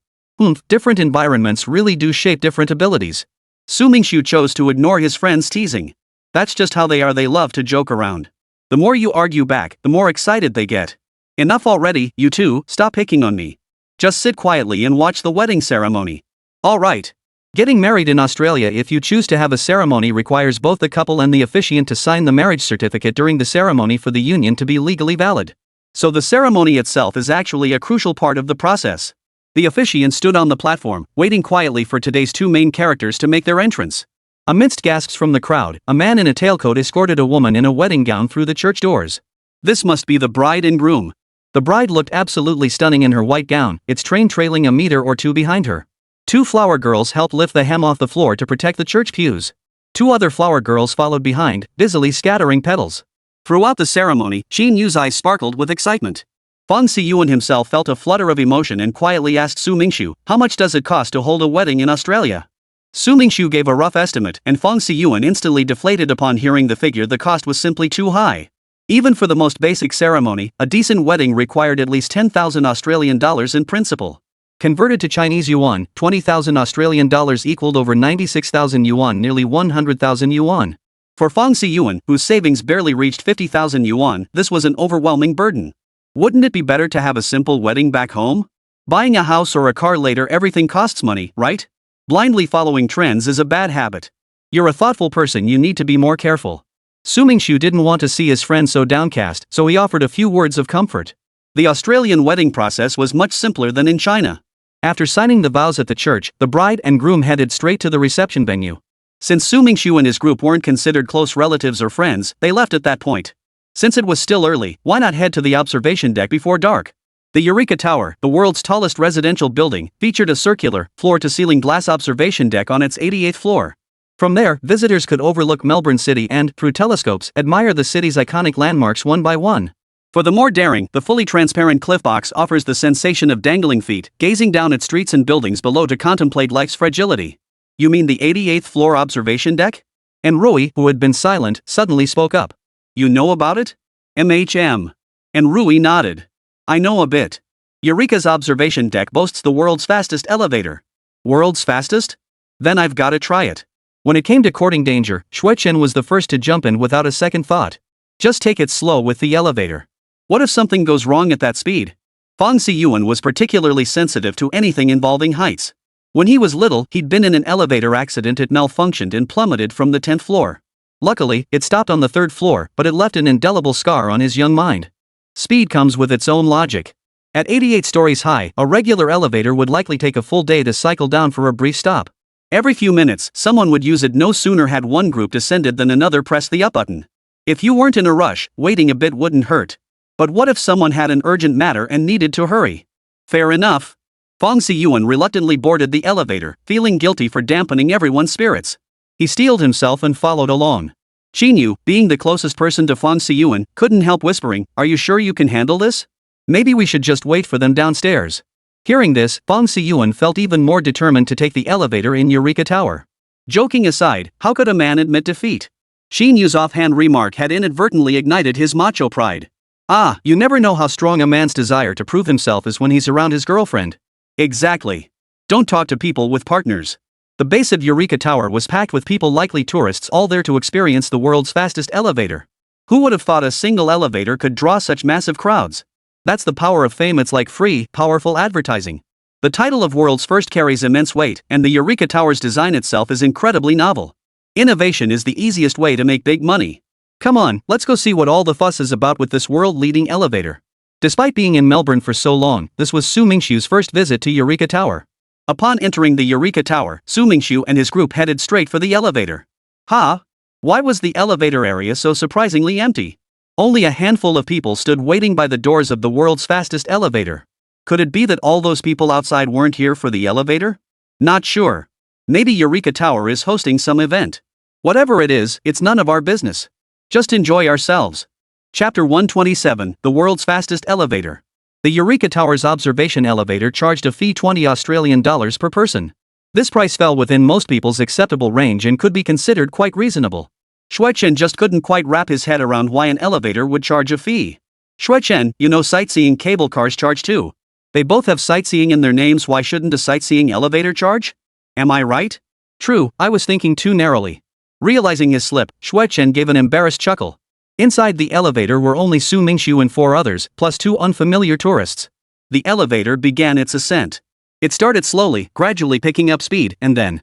Different environments really do shape different abilities. Su Mingxu chose to ignore his friend's teasing. That's just how they are, they love to joke around. The more you argue back, the more excited they get. Enough already, you two, stop picking on me. Just sit quietly and watch the wedding ceremony. Alright. Getting married in Australia, if you choose to have a ceremony, requires both the couple and the officiant to sign the marriage certificate during the ceremony for the union to be legally valid. So the ceremony itself is actually a crucial part of the process. The officiant stood on the platform, waiting quietly for today's two main characters to make their entrance. Amidst gasps from the crowd, a man in a tailcoat escorted a woman in a wedding gown through the church doors. This must be the bride and groom. The bride looked absolutely stunning in her white gown, its train trailing a meter or two behind her. Two flower girls helped lift the hem off the floor to protect the church pews. Two other flower girls followed behind, busily scattering petals. Throughout the ceremony, Xinyu's eyes sparkled with excitement. Feng Siyuan himself felt a flutter of emotion and quietly asked Su Mingxu, how much does it cost to hold a wedding in Australia? Su Mingxu gave a rough estimate, and Feng Siyuan instantly deflated upon hearing the figure. The cost was simply too high. Even for the most basic ceremony, a decent wedding required at least 10,000 Australian dollars in principle. Converted to Chinese yuan, 20,000 Australian dollars equaled over 96,000 yuan, nearly 100,000 yuan. For Feng Siyuan, whose savings barely reached 50,000 yuan, this was an overwhelming burden. Wouldn't it be better to have a simple wedding back home? Buying a house or a car later, everything costs money, right? Blindly following trends is a bad habit. You're a thoughtful person, you need to be more careful. Su Mingxu didn't want to see his friend so downcast, so he offered a few words of comfort. The Australian wedding process was much simpler than in China. After signing the vows at the church, the bride and groom headed straight to the reception venue. Since Su Mingxu and his group weren't considered close relatives or friends, they left at that point. Since it was still early, why not head to the observation deck before dark? The Eureka Tower, the world's tallest residential building, featured a circular, floor-to-ceiling glass observation deck on its 88th floor. From there, visitors could overlook Melbourne City and, through telescopes, admire the city's iconic landmarks one by one. For the more daring, the fully transparent cliff box offers the sensation of dangling feet, gazing down at streets and buildings below to contemplate life's fragility. You mean the 88th floor observation deck? And Rui, who had been silent, suddenly spoke up. You know about it? MHM. And Rui nodded. I know a bit. Eureka's observation deck boasts the world's fastest elevator. World's fastest? Then I've gotta try it. When it came to courting danger, Xuechen was the first to jump in without a second thought. Just take it slow with the elevator. What if something goes wrong at that speed? Feng Siyuan was particularly sensitive to anything involving heights. When he was little, he'd been in an elevator accident. It malfunctioned and plummeted from the 10th floor. Luckily, it stopped on the 3rd floor, but it left an indelible scar on his young mind. Speed comes with its own logic. At 88 stories high, a regular elevator would likely take a full day to cycle down for a brief stop. Every few minutes, someone would use it. No sooner had one group descended than another pressed the up button. If you weren't in a rush, waiting a bit wouldn't hurt. But what if someone had an urgent matter and needed to hurry? Fair enough. Feng Siyuan reluctantly boarded the elevator, feeling guilty for dampening everyone's spirits. He steeled himself and followed along. Xinyu, being the closest person to Feng Siyuan, couldn't help whispering, "Are you sure you can handle this?" Maybe we should just wait for them downstairs. Hearing this, Fong Siyuan felt even more determined to take the elevator in Eureka Tower. Joking aside, how could a man admit defeat? Xin Yu's offhand remark had inadvertently ignited his macho pride. Ah, you never know how strong a man's desire to prove himself is when he's around his girlfriend. Exactly. Don't talk to people with partners. The base of Eureka Tower was packed with people, likely tourists, all there to experience the world's fastest elevator. Who would have thought a single elevator could draw such massive crowds? That's the power of fame. It's like free, powerful advertising. The title of world's first carries immense weight, and the Eureka Tower's design itself is incredibly novel. Innovation is the easiest way to make big money. Come on, let's go see what all the fuss is about with this world-leading elevator. Despite being in Melbourne for so long, this was Su Mingxu's first visit to Eureka Tower. Upon entering the Eureka Tower, Su Mingxu and his group headed straight for the elevator. Why was the elevator area so surprisingly empty? Only a handful of people stood waiting by the doors of the world's fastest elevator. Could it be that all those people outside weren't here for the elevator? Not sure. Maybe Eureka Tower is hosting some event. Whatever it is, it's none of our business. Just enjoy ourselves. Chapter 127, The World's Fastest Elevator. The Eureka Tower's observation elevator charged a fee $20 per person. This price fell within most people's acceptable range and could be considered quite reasonable. Xuechen just couldn't quite wrap his head around why an elevator would charge a fee. Xuechen, you know sightseeing cable cars charge too. They both have sightseeing in their names, why shouldn't a sightseeing elevator charge? Am I right? True, I was thinking too narrowly. Realizing his slip, Xuechen gave an embarrassed chuckle. Inside the elevator were only Su Mingxu and 4 others, plus 2 unfamiliar tourists. The elevator began its ascent. It started slowly, gradually picking up speed, and then...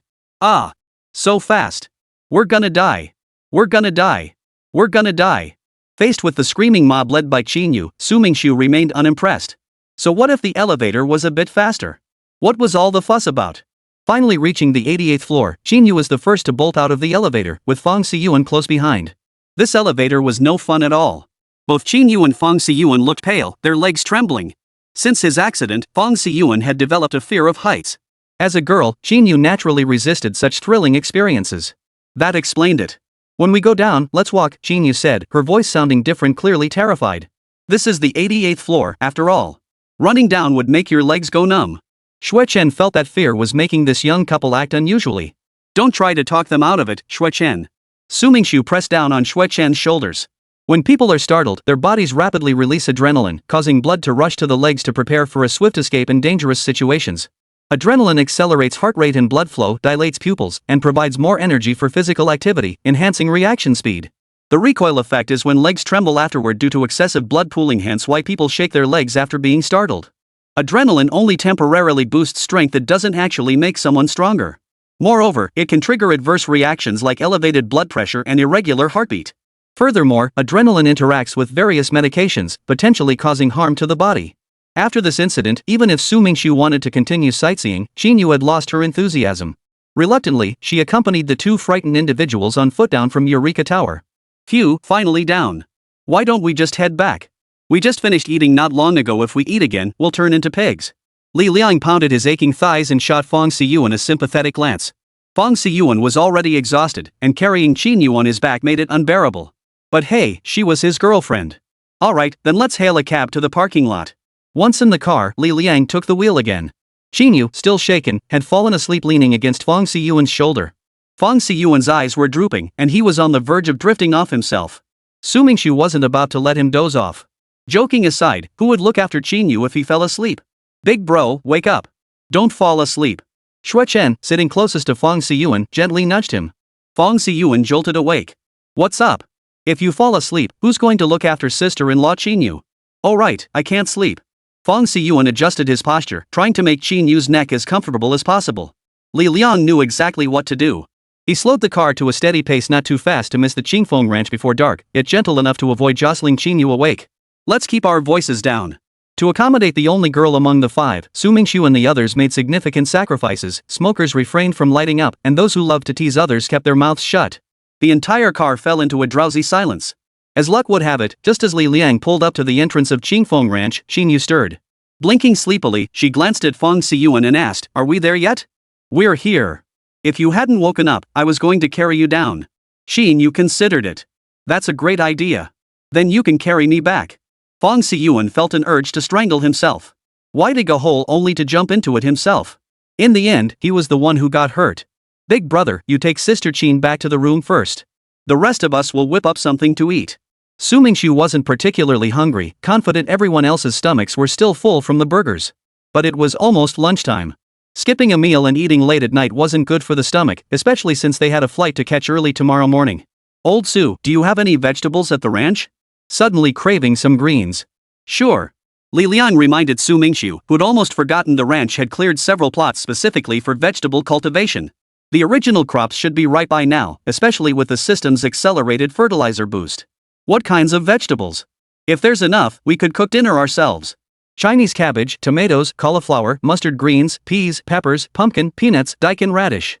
so fast. We're gonna die. We're gonna die. We're gonna die. Faced with the screaming mob led by Qin Yu, Su Mingxu remained unimpressed. So what if the elevator was a bit faster? What was all the fuss about? Finally reaching the 88th floor, Qin Yu was the first to bolt out of the elevator, with Fong Siyuan close behind. This elevator was no fun at all. Both Qin Yu and Fong Siyuan looked pale, their legs trembling. Since his accident, Fong Siyuan had developed a fear of heights. As a girl, Qin Yu naturally resisted such thrilling experiences. That explained it. When we go down, let's walk, Qin Yu said, her voice sounding different, clearly terrified. This is the 88th floor, after all. Running down would make your legs go numb. Xuechen felt that fear was making this young couple act unusually. Don't try to talk them out of it, Xuechen. Su Mingxu pressed down on Xuechen's shoulders. When people are startled, their bodies rapidly release adrenaline, causing blood to rush to the legs to prepare for a swift escape in dangerous situations. Adrenaline accelerates heart rate and blood flow, dilates pupils, and provides more energy for physical activity, enhancing reaction speed. The recoil effect is when legs tremble afterward due to excessive blood pooling, hence why people shake their legs after being startled. Adrenaline only temporarily boosts strength, it doesn't actually make someone stronger. Moreover, it can trigger adverse reactions like elevated blood pressure and irregular heartbeat. Furthermore, adrenaline interacts with various medications, potentially causing harm to the body. After this incident, even if Su Mingxu wanted to continue sightseeing, Qin Yu had lost her enthusiasm. Reluctantly, she accompanied the 2 frightened individuals on foot down from Eureka Tower. Phew, finally down. Why don't we just head back? We just finished eating not long ago. If we eat again, we'll turn into pigs. Li Liang pounded his aching thighs and shot Fong Siyuan a sympathetic glance. Fong Siyuan was already exhausted, and carrying Qin Yu on his back made it unbearable. But hey, she was his girlfriend. Alright, then let's hail a cab to the parking lot. Once in the car, Li Liang took the wheel again. Qin Yu, still shaken, had fallen asleep leaning against Fong Siyuan's shoulder. Fong Siyuan's eyes were drooping, and he was on the verge of drifting off himself. Su Mingxu wasn't about to let him doze off. Joking aside, who would look after Qin Yu if he fell asleep? Big bro, wake up. Don't fall asleep. Xuechen, sitting closest to Fong Siyuan, gently nudged him. Fong Siyuan jolted awake. What's up? If you fall asleep, who's going to look after sister-in-law Qin Yu? Oh right, I can't sleep. Fong Siyuan adjusted his posture, trying to make Qin Yu's neck as comfortable as possible. Li Liang knew exactly what to do. He slowed the car to a steady pace, not too fast to miss the Qingfeng Ranch before dark, yet gentle enough to avoid jostling Qin Yu awake. Let's keep our voices down. To accommodate the only girl among the 5, Su Mingxu and the others made significant sacrifices. Smokers refrained from lighting up, and those who loved to tease others kept their mouths shut. The entire car fell into a drowsy silence. As luck would have it, just as Li Liang pulled up to the entrance of Qingfeng Ranch, Qin Yu stirred. Blinking sleepily, she glanced at Fong Siyuan and asked, "Are we there yet?" "We're here. If you hadn't woken up, I was going to carry you down." "Qin Yu considered it. That's a great idea. Then you can carry me back." Fong Siyuan felt an urge to strangle himself. Why dig a hole only to jump into it himself? In the end, he was the one who got hurt. Big brother, you take Sister Qin back to the room first. The rest of us will whip up something to eat. Su Mingxu wasn't particularly hungry, confident everyone else's stomachs were still full from the burgers. But it was almost lunchtime. Skipping a meal and eating late at night wasn't good for the stomach, especially since they had a flight to catch early tomorrow morning. Old Su, do you have any vegetables at the ranch? Suddenly craving some greens. Sure. Li Liang reminded Su Mingxu, who'd almost forgotten the ranch had cleared several plots specifically for vegetable cultivation. The original crops should be ripe by now, especially with the system's accelerated fertilizer boost. What kinds of vegetables? If there's enough, we could cook dinner ourselves. Chinese cabbage, tomatoes, cauliflower, mustard greens, peas, peppers, pumpkin, peanuts, daikon radish.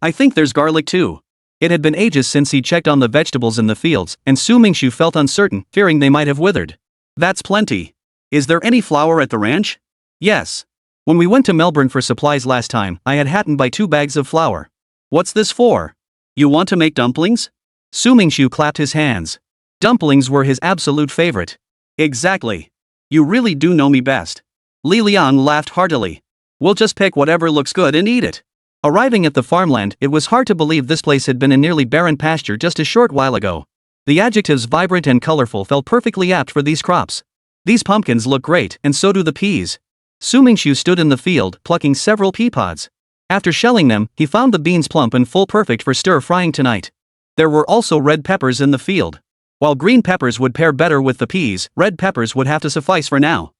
I think there's garlic too. It had been ages since he checked on the vegetables in the fields, and Su Mingxu felt uncertain, fearing they might have withered. That's plenty. Is there any flour at the ranch? Yes. When we went to Melbourne for supplies last time, I had Hatton buy 2 bags of flour. What's this for? You want to make dumplings? Su Mingxu clapped his hands. Dumplings were his absolute favorite. Exactly. You really do know me best. Li Liang laughed heartily. We'll just pick whatever looks good and eat it. Arriving at the farmland, it was hard to believe this place had been a nearly barren pasture just a short while ago. The adjectives vibrant and colorful felt perfectly apt for these crops. These pumpkins look great, and so do the peas. Su Mingxu stood in the field, plucking several pea pods. After shelling them, he found the beans plump and full, perfect for stir-frying tonight. There were also red peppers in the field. While green peppers would pair better with the peas, red peppers would have to suffice for now.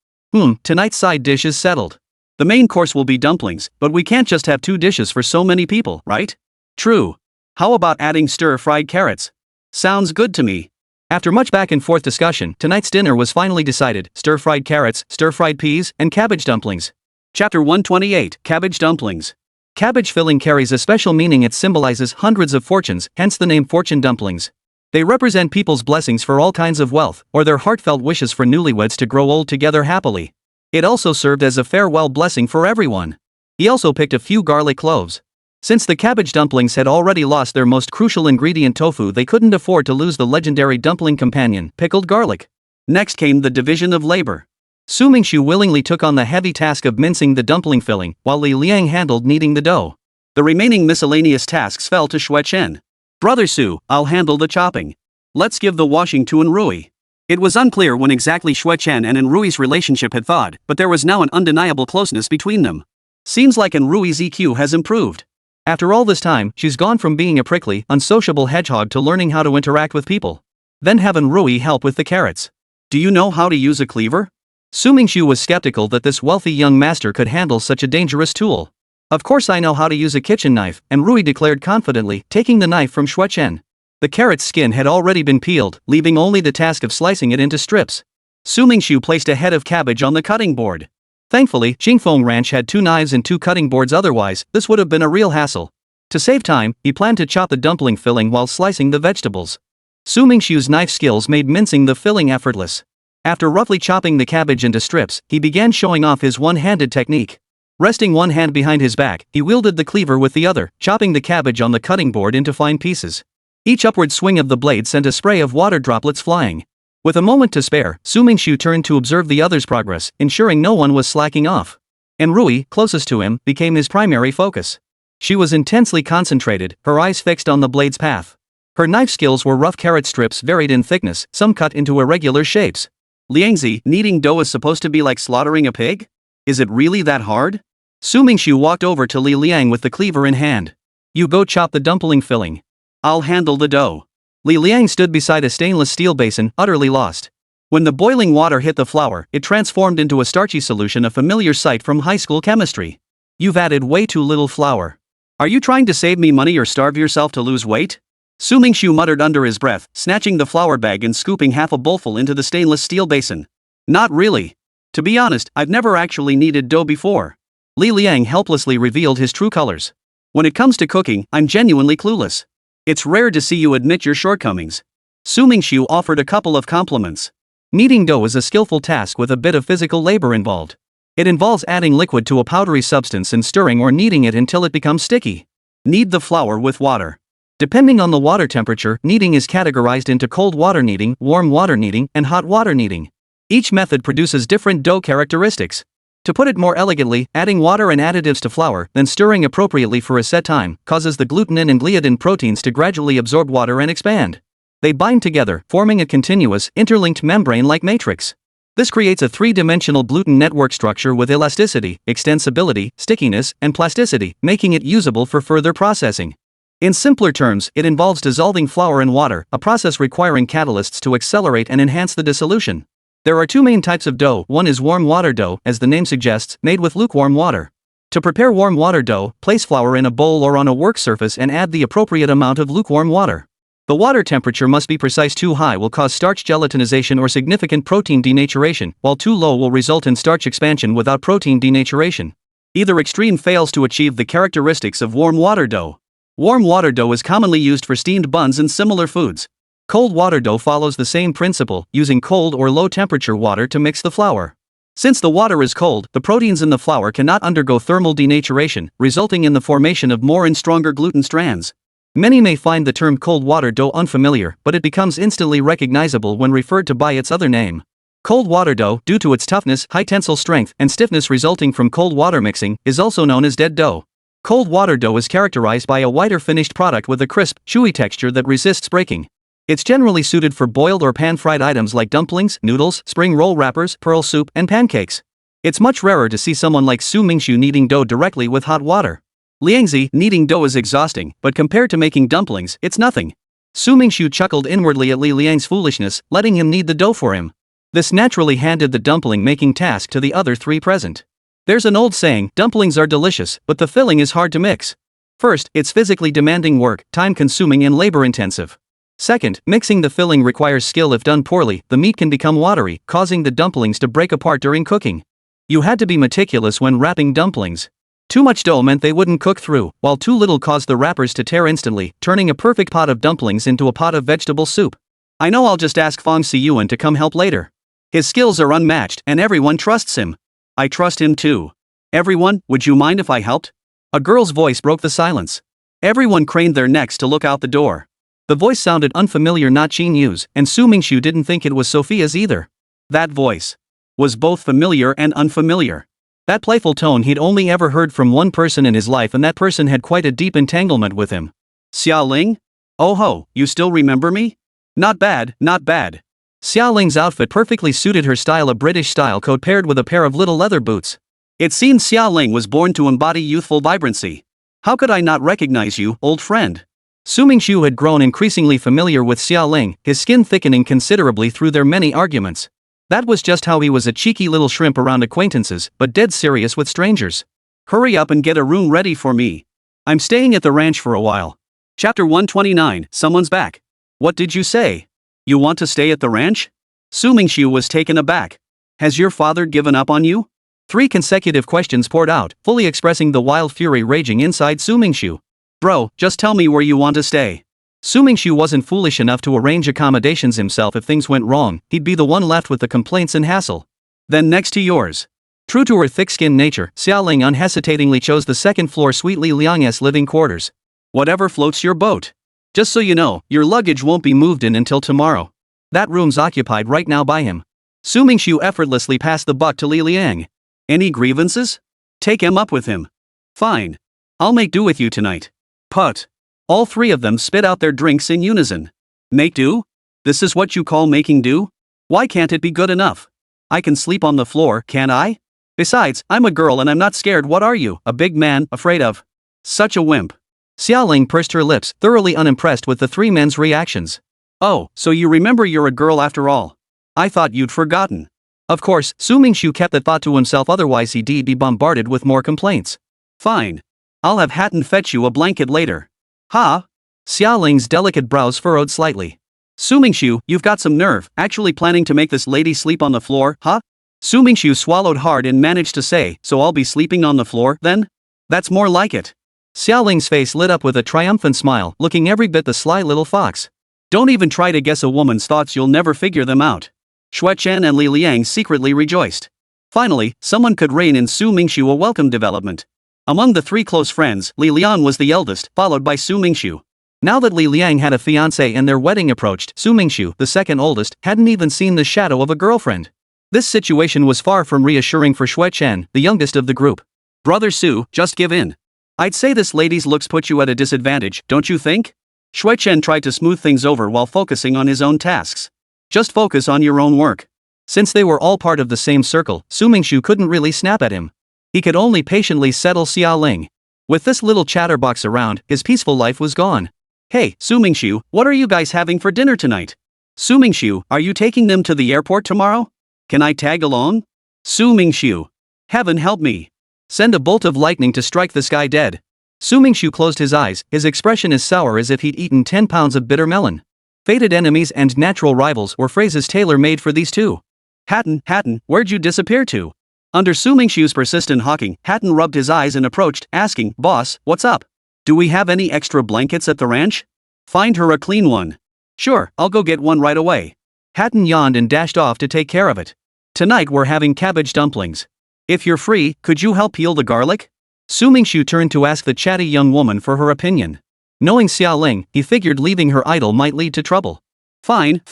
Tonight's side dish is settled. The main course will be dumplings, but we can't just have 2 dishes for so many people, right? True. How about adding stir-fried carrots? Sounds good to me. After much back-and-forth discussion, tonight's dinner was finally decided: stir-fried carrots, stir-fried peas, and cabbage dumplings. Chapter 128, Cabbage Dumplings. Cabbage filling carries a special meaning. It symbolizes hundreds of fortunes, hence the name fortune dumplings. They represent people's blessings for all kinds of wealth, or their heartfelt wishes for newlyweds to grow old together happily. It also served as a farewell blessing for everyone. He also picked a few garlic cloves. Since the cabbage dumplings had already lost their most crucial ingredient, tofu, they couldn't afford to lose the legendary dumpling companion, pickled garlic. Next came the division of labor. Su Mingxu willingly took on the heavy task of mincing the dumpling filling, while Li Liang handled kneading the dough. The remaining miscellaneous tasks fell to Xue Chen. Brother Su, I'll handle the chopping. Let's give the washing to Enrui. It was unclear when exactly Xue Chen and Enrui's relationship had thawed, but there was now an undeniable closeness between them. Seems like Enrui's EQ has improved. After all this time, she's gone from being a prickly, unsociable hedgehog to learning how to interact with people. Then have Enrui help with the carrots. Do you know how to use a cleaver? Su Mingxu was skeptical that this wealthy young master could handle such a dangerous tool. Of course I know how to use a kitchen knife, Enrui declared confidently, taking the knife from Xue Chen. The carrot's skin had already been peeled, leaving only the task of slicing it into strips. Su Mingxu placed a head of cabbage on the cutting board. Thankfully, Jingfeng Ranch had 2 knives and 2 cutting boards, otherwise, this would have been a real hassle. To save time, he planned to chop the dumpling filling while slicing the vegetables. Su Mingxu's knife skills made mincing the filling effortless. After roughly chopping the cabbage into strips, he began showing off his one-handed technique. Resting one hand behind his back, he wielded the cleaver with the other, chopping the cabbage on the cutting board into fine pieces. Each upward swing of the blade sent a spray of water droplets flying. With a moment to spare, Su Mingxu turned to observe the other's progress, ensuring no one was slacking off. Enrui, closest to him, became his primary focus. She was intensely concentrated, her eyes fixed on the blade's path. Her knife skills were rough carrot strips varied in thickness, some cut into irregular shapes. Liangzi, kneading dough is supposed to be like slaughtering a pig? Is it really that hard? Su Mingxu walked over to Li Liang with the cleaver in hand. You go chop the dumpling filling. I'll handle the dough. Li Liang stood beside a stainless steel basin, utterly lost. When the boiling water hit the flour, it transformed into a starchy solution, a familiar sight from high school chemistry. You've added way too little flour. Are you trying to save me money or starve yourself to lose weight? Su Mingxu muttered under his breath, snatching the flour bag and scooping half a bowlful into the stainless steel basin. Not really. To be honest, I've never actually kneaded dough before. Li Liang helplessly revealed his true colors. When it comes to cooking, I'm genuinely clueless. It's rare to see you admit your shortcomings. Su Mingxu offered a couple of compliments. Kneading dough is a skillful task with a bit of physical labor involved. It involves adding liquid to a powdery substance and stirring or kneading it until it becomes sticky. Knead the flour with water. Depending on the water temperature, kneading is categorized into cold water kneading, warm water kneading, and hot water kneading. Each method produces different dough characteristics. To put it more elegantly, adding water and additives to flour, then stirring appropriately for a set time, causes the glutenin and gliadin proteins to gradually absorb water and expand. They bind together, forming a continuous, interlinked membrane-like matrix. This creates a three-dimensional gluten network structure with elasticity, extensibility, stickiness, and plasticity, making it usable for further processing. In simpler terms, it involves dissolving flour in water, a process requiring catalysts to accelerate and enhance the dissolution. There are two main types of dough. One is warm water dough, as the name suggests, made with lukewarm water. To prepare warm water dough, place flour in a bowl or on a work surface and add the appropriate amount of lukewarm water. The water temperature must be precise. Too high will cause starch gelatinization or significant protein denaturation, while too low will result in starch expansion without protein denaturation. Either extreme fails to achieve the characteristics of warm water dough. Warm water dough is commonly used for steamed buns and similar foods. Cold water dough follows the same principle, using cold or low temperature water to mix the flour. Since the water is cold, the proteins in the flour cannot undergo thermal denaturation, resulting in the formation of more and stronger gluten strands. Many may find the term cold water dough unfamiliar, but it becomes instantly recognizable when referred to by its other name. Cold water dough, due to its toughness, high tensile strength, and stiffness resulting from cold water mixing, is also known as dead dough. Cold water dough is characterized by a whiter finished product with a crisp, chewy texture that resists breaking. It's generally suited for boiled or pan-fried items like dumplings, noodles, spring roll wrappers, pearl soup, and pancakes. It's much rarer to see someone like Su Mingxu kneading dough directly with hot water. Liangzi, kneading dough is exhausting, but compared to making dumplings, it's nothing. Su Mingxu chuckled inwardly at Li Liang's foolishness, letting him knead the dough for him. This naturally handed the dumpling-making task to the other three present. There's an old saying, dumplings are delicious, but the filling is hard to mix. First, it's physically demanding work, time-consuming and labor-intensive. Second, mixing the filling requires skill. If done poorly, the meat can become watery, causing the dumplings to break apart during cooking. You had to be meticulous when wrapping dumplings. Too much dough meant they wouldn't cook through, while too little caused the wrappers to tear instantly, turning a perfect pot of dumplings into a pot of vegetable soup. I know I'll just ask Fong Siyuan to come help later. His skills are unmatched, and everyone trusts him. I trust him too. Everyone, would you mind if I helped? A girl's voice broke the silence. Everyone craned their necks to look out the door. The voice sounded unfamiliar, not Qin Yu's, and Su Mingxu didn't think it was Sophia's either. That voice was both familiar and unfamiliar. That playful tone he'd only ever heard from one person in his life, and that person had quite a deep entanglement with him. Xia Ling? Oh ho, you still remember me? Not bad, not bad. Xia Ling's outfit perfectly suited her style, a British-style coat paired with a pair of little leather boots. It seemed Xia Ling was born to embody youthful vibrancy. How could I not recognize you, old friend? Su Mingxu had grown increasingly familiar with Xia Ling, his skin thickening considerably through their many arguments. That was just how he was, a cheeky little shrimp around acquaintances, but dead serious with strangers. Hurry up and get a room ready for me. I'm staying at the ranch for a while. Chapter 129, Someone's Back. What did you say? You want to stay at the ranch? Su Mingxu was taken aback. Has your father given up on you? 3 consecutive questions poured out, fully expressing the wild fury raging inside Su Mingxu. Bro, just tell me where you want to stay. Su Mingxu wasn't foolish enough to arrange accommodations himself. If things went wrong, he'd be the one left with the complaints and hassle. Then next to yours. True to her thick-skinned nature, Xia Ling unhesitatingly chose the second-floor Suite Li Liang's living quarters. Whatever floats your boat. Just so you know, your luggage won't be moved in until tomorrow. That room's occupied right now by him. Su Mingxu effortlessly passed the buck to Li Liang. Any grievances? Take him up with him. Fine. I'll make do with you tonight. Put. All 3 of them spit out their drinks in unison. Make do? This is what you call making do? Why can't it be good enough? I can sleep on the floor, can't I? Besides, I'm a girl and I'm not scared. What are you, a big man, afraid of? Such a wimp. Xia Ling pursed her lips, thoroughly unimpressed with the 3 men's reactions. Oh, so you remember you're a girl after all. I thought you'd forgotten. Of course, Su Mingxu kept that thought to himself, otherwise he'd be bombarded with more complaints. Fine. I'll have Hatton fetch you a blanket later. Huh? Xia Ling's delicate brows furrowed slightly. Su Mingxu, you've got some nerve, actually planning to make this lady sleep on the floor, huh? Su Mingxu swallowed hard and managed to say, so I'll be sleeping on the floor, then? That's more like it. Xia Ling's face lit up with a triumphant smile, looking every bit the sly little fox. Don't even try to guess a woman's thoughts, you'll never figure them out. Xue Chen and Li Liang secretly rejoiced. Finally, someone could rein in Su Mingxu, a welcome development. Among the 3 close friends, Li Liang was the eldest, followed by Su Mingxu. Now that Li Liang had a fiancé and their wedding approached, Su Mingxu, the second oldest, hadn't even seen the shadow of a girlfriend. This situation was far from reassuring for Xue Chen, the youngest of the group. Brother Su, just give in. I'd say this lady's looks put you at a disadvantage, don't you think? Xue Chen tried to smooth things over while focusing on his own tasks. Just focus on your own work. Since they were all part of the same circle, Su Mingxu couldn't really snap at him. He could only patiently settle Xia Ling. With this little chatterbox around, his peaceful life was gone. Hey, Su Mingxu, what are you guys having for dinner tonight? Su Mingxu, are you taking them to the airport tomorrow? Can I tag along? Su Mingxu. Heaven help me. Send a bolt of lightning to strike the sky dead. Su Mingxu closed his eyes, his expression as sour as if he'd eaten 10 pounds of bitter melon. Fated enemies and natural rivals were phrases tailor-made for these two. Hatton, where'd you disappear to? Under Su Mingxu's persistent hawking, Hatton rubbed his eyes and approached, asking, Boss, what's up? Do we have any extra blankets at the ranch? Find her a clean one. Sure, I'll go get one right away. Hatton yawned and dashed off to take care of it. Tonight we're having cabbage dumplings. If you're free, could you help peel the garlic? Su Mingxu turned to ask the chatty young woman for her opinion. Knowing Xia Ling, he figured leaving her idle might lead to trouble. Fine.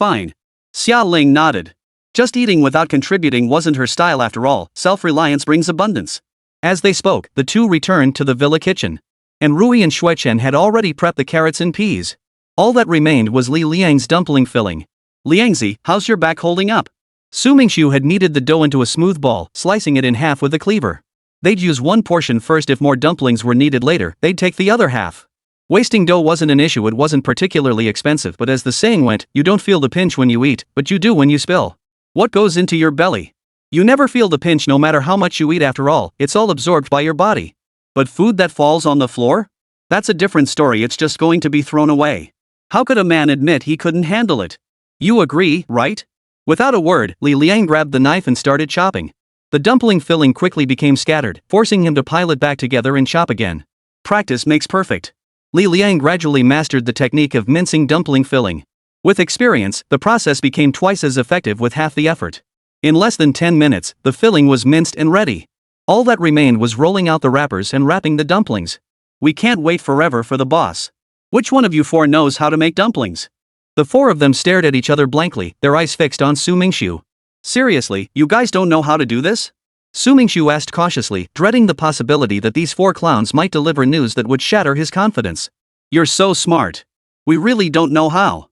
Xia Ling nodded. Just eating without contributing wasn't her style after all, self-reliance brings abundance. As they spoke, the two returned to the villa kitchen. And Rui and Xue Chen had already prepped the carrots and peas. All that remained was Li Liang's dumpling filling. Liangzi, how's your back holding up? Su Mingxu had kneaded the dough into a smooth ball, slicing it in half with a cleaver. They'd use one portion first. If more dumplings were needed later, they'd take the other half. Wasting dough wasn't an issue. It wasn't particularly expensive, but as the saying went, you don't feel the pinch when you eat, but you do when you spill. What goes into your belly? You never feel the pinch no matter how much you eat. After all, it's all absorbed by your body. But food that falls on the floor? That's a different story. It's just going to be thrown away. How could a man admit he couldn't handle it? You agree, right? Without a word, Li Liang grabbed the knife and started chopping. The dumpling filling quickly became scattered, forcing him to pile it back together and chop again. Practice makes perfect. Li Liang gradually mastered the technique of mincing dumpling filling. With experience, the process became twice as effective with half the effort. In less than 10 minutes, the filling was minced and ready. All that remained was rolling out the wrappers and wrapping the dumplings. We can't wait forever for the boss. Which one of you four knows how to make dumplings? The four of them stared at each other blankly, their eyes fixed on Su Mingxu. Seriously, you guys don't know how to do this? Su Mingxu asked cautiously, dreading the possibility that these four clowns might deliver news that would shatter his confidence. You're so smart. We really don't know how.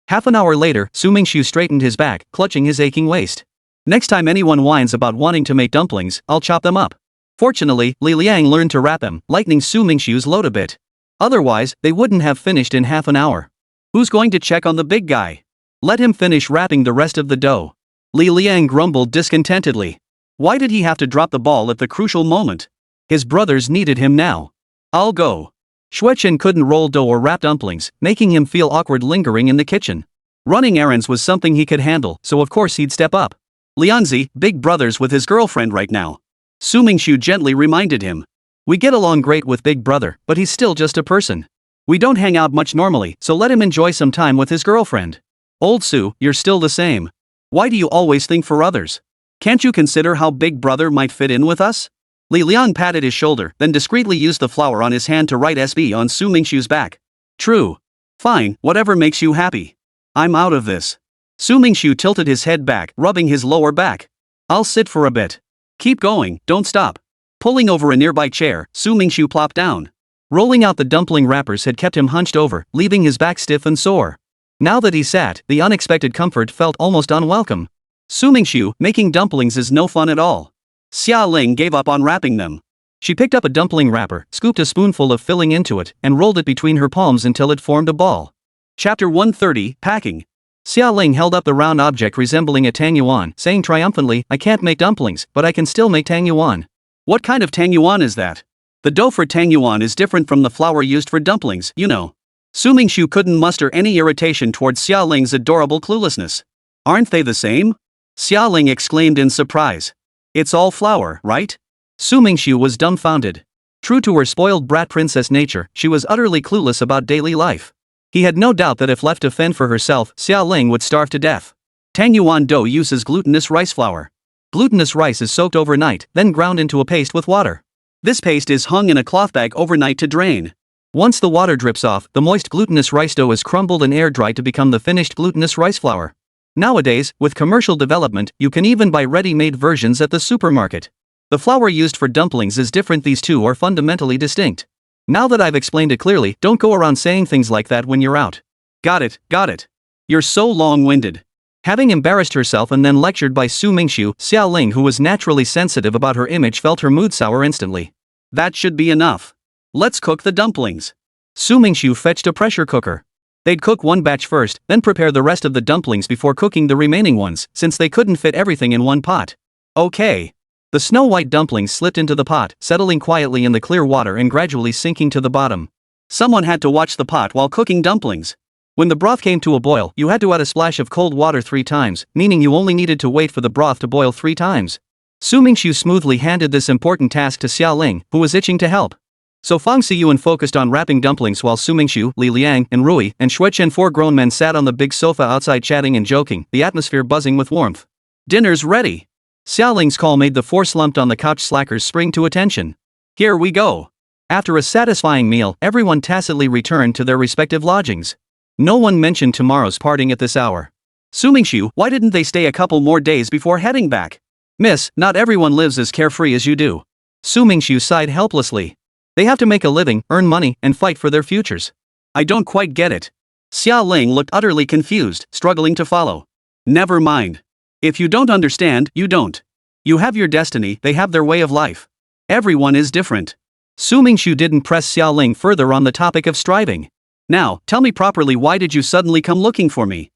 Half an hour later, Su Mingxu straightened his back, clutching his aching waist. Next time anyone whines about wanting to make dumplings, I'll chop them up. Fortunately, Li Liang learned to wrap them, lightening Su Mingxu's load a bit. Otherwise, they wouldn't have finished in half an hour. Who's going to check on the big guy? Let him finish wrapping the rest of the dough. Li Liang grumbled discontentedly. Why did he have to drop the ball at the crucial moment? His brothers needed him now. I'll go. Xue Chen couldn't roll dough or wrap dumplings, making him feel awkward lingering in the kitchen. Running errands was something he could handle, so of course he'd step up. Lianzi, big brother's with his girlfriend right now. Su Mingxu gently reminded him. We get along great with big brother, but he's still just a person. We don't hang out much normally, so let him enjoy some time with his girlfriend. Old Su, you're still the same. Why do you always think for others? Can't you consider how big brother might fit in with us? Li Liang patted his shoulder, then discreetly used the flour on his hand to write SB on Su Mingxu's back. True. Fine, whatever makes you happy. I'm out of this. Su Mingxu tilted his head back, rubbing his lower back. I'll sit for a bit. Keep going, don't stop. Pulling over a nearby chair, Su Mingxu plopped down. Rolling out the dumpling wrappers had kept him hunched over, leaving his back stiff and sore. Now that he sat, the unexpected comfort felt almost unwelcome. Su Mingxu, making dumplings is no fun at all. Xia Ling gave up on wrapping them. She picked up a dumpling wrapper, scooped a spoonful of filling into it, and rolled it between her palms until it formed a ball. Chapter 130, Packing. Xia Ling held up the round object resembling a tang yuan, saying triumphantly, I can't make dumplings, but I can still make tang yuan. What kind of tang yuan is that? The dough for tang yuan is different from the flour used for dumplings, you know. Su Mingxu couldn't muster any irritation towards Xia Ling's adorable cluelessness. Aren't they the same? Xia Ling exclaimed in surprise. It's all flour, right? Su Mingxu was dumbfounded. True to her spoiled brat princess nature, she was utterly clueless about daily life. He had no doubt that if left to fend for herself, Xia Ling would starve to death. Tang yuan dough uses glutinous rice flour. Glutinous rice is soaked overnight, then ground into a paste with water. This paste is hung in a cloth bag overnight to drain. Once the water drips off, the moist glutinous rice dough is crumbled and air-dried to become the finished glutinous rice flour. Nowadays, with commercial development, you can even buy ready-made versions at the supermarket. The flour used for dumplings is different. These two are fundamentally distinct. Now that I've explained it clearly, don't go around saying things like that when you're out. Got it, got it. You're so long-winded. Having embarrassed herself and then lectured by Su Mingxu, Xiaoling, who was naturally sensitive about her image, felt her mood sour instantly. That should be enough. Let's cook the dumplings. Su Mingxu fetched a pressure cooker. They'd cook one batch first, then prepare the rest of the dumplings before cooking the remaining ones, since they couldn't fit everything in one pot. Okay. The snow-white dumplings slipped into the pot, settling quietly in the clear water and gradually sinking to the bottom. Someone had to watch the pot while cooking dumplings. When the broth came to a boil, you had to add a splash of cold water 3 times, meaning you only needed to wait for the broth to boil 3 times. Su Mingxu smoothly handed this important task to Xiaoling, who was itching to help. So Fang Xiyuan focused on wrapping dumplings while Su Mingxu, Li Liang, and Rui, and Xue and 4 grown men sat on the big sofa outside chatting and joking, the atmosphere buzzing with warmth. Dinner's ready. Xiaoling's call made the 4 slumped on the couch slackers spring to attention. Here we go. After a satisfying meal, everyone tacitly returned to their respective lodgings. No one mentioned tomorrow's parting at this hour. Su Mingxu, why didn't they stay a couple more days before heading back? Miss, not everyone lives as carefree as you do. Su Mingxu sighed helplessly. They have to make a living, earn money, and fight for their futures. I don't quite get it. Xiaoling looked utterly confused, struggling to follow. Never mind. If you don't understand, you don't. You have your destiny, they have their way of life. Everyone is different. Su Mingxu didn't press Xiaoling further on the topic of striving. Now, tell me properly, why did you suddenly come looking for me?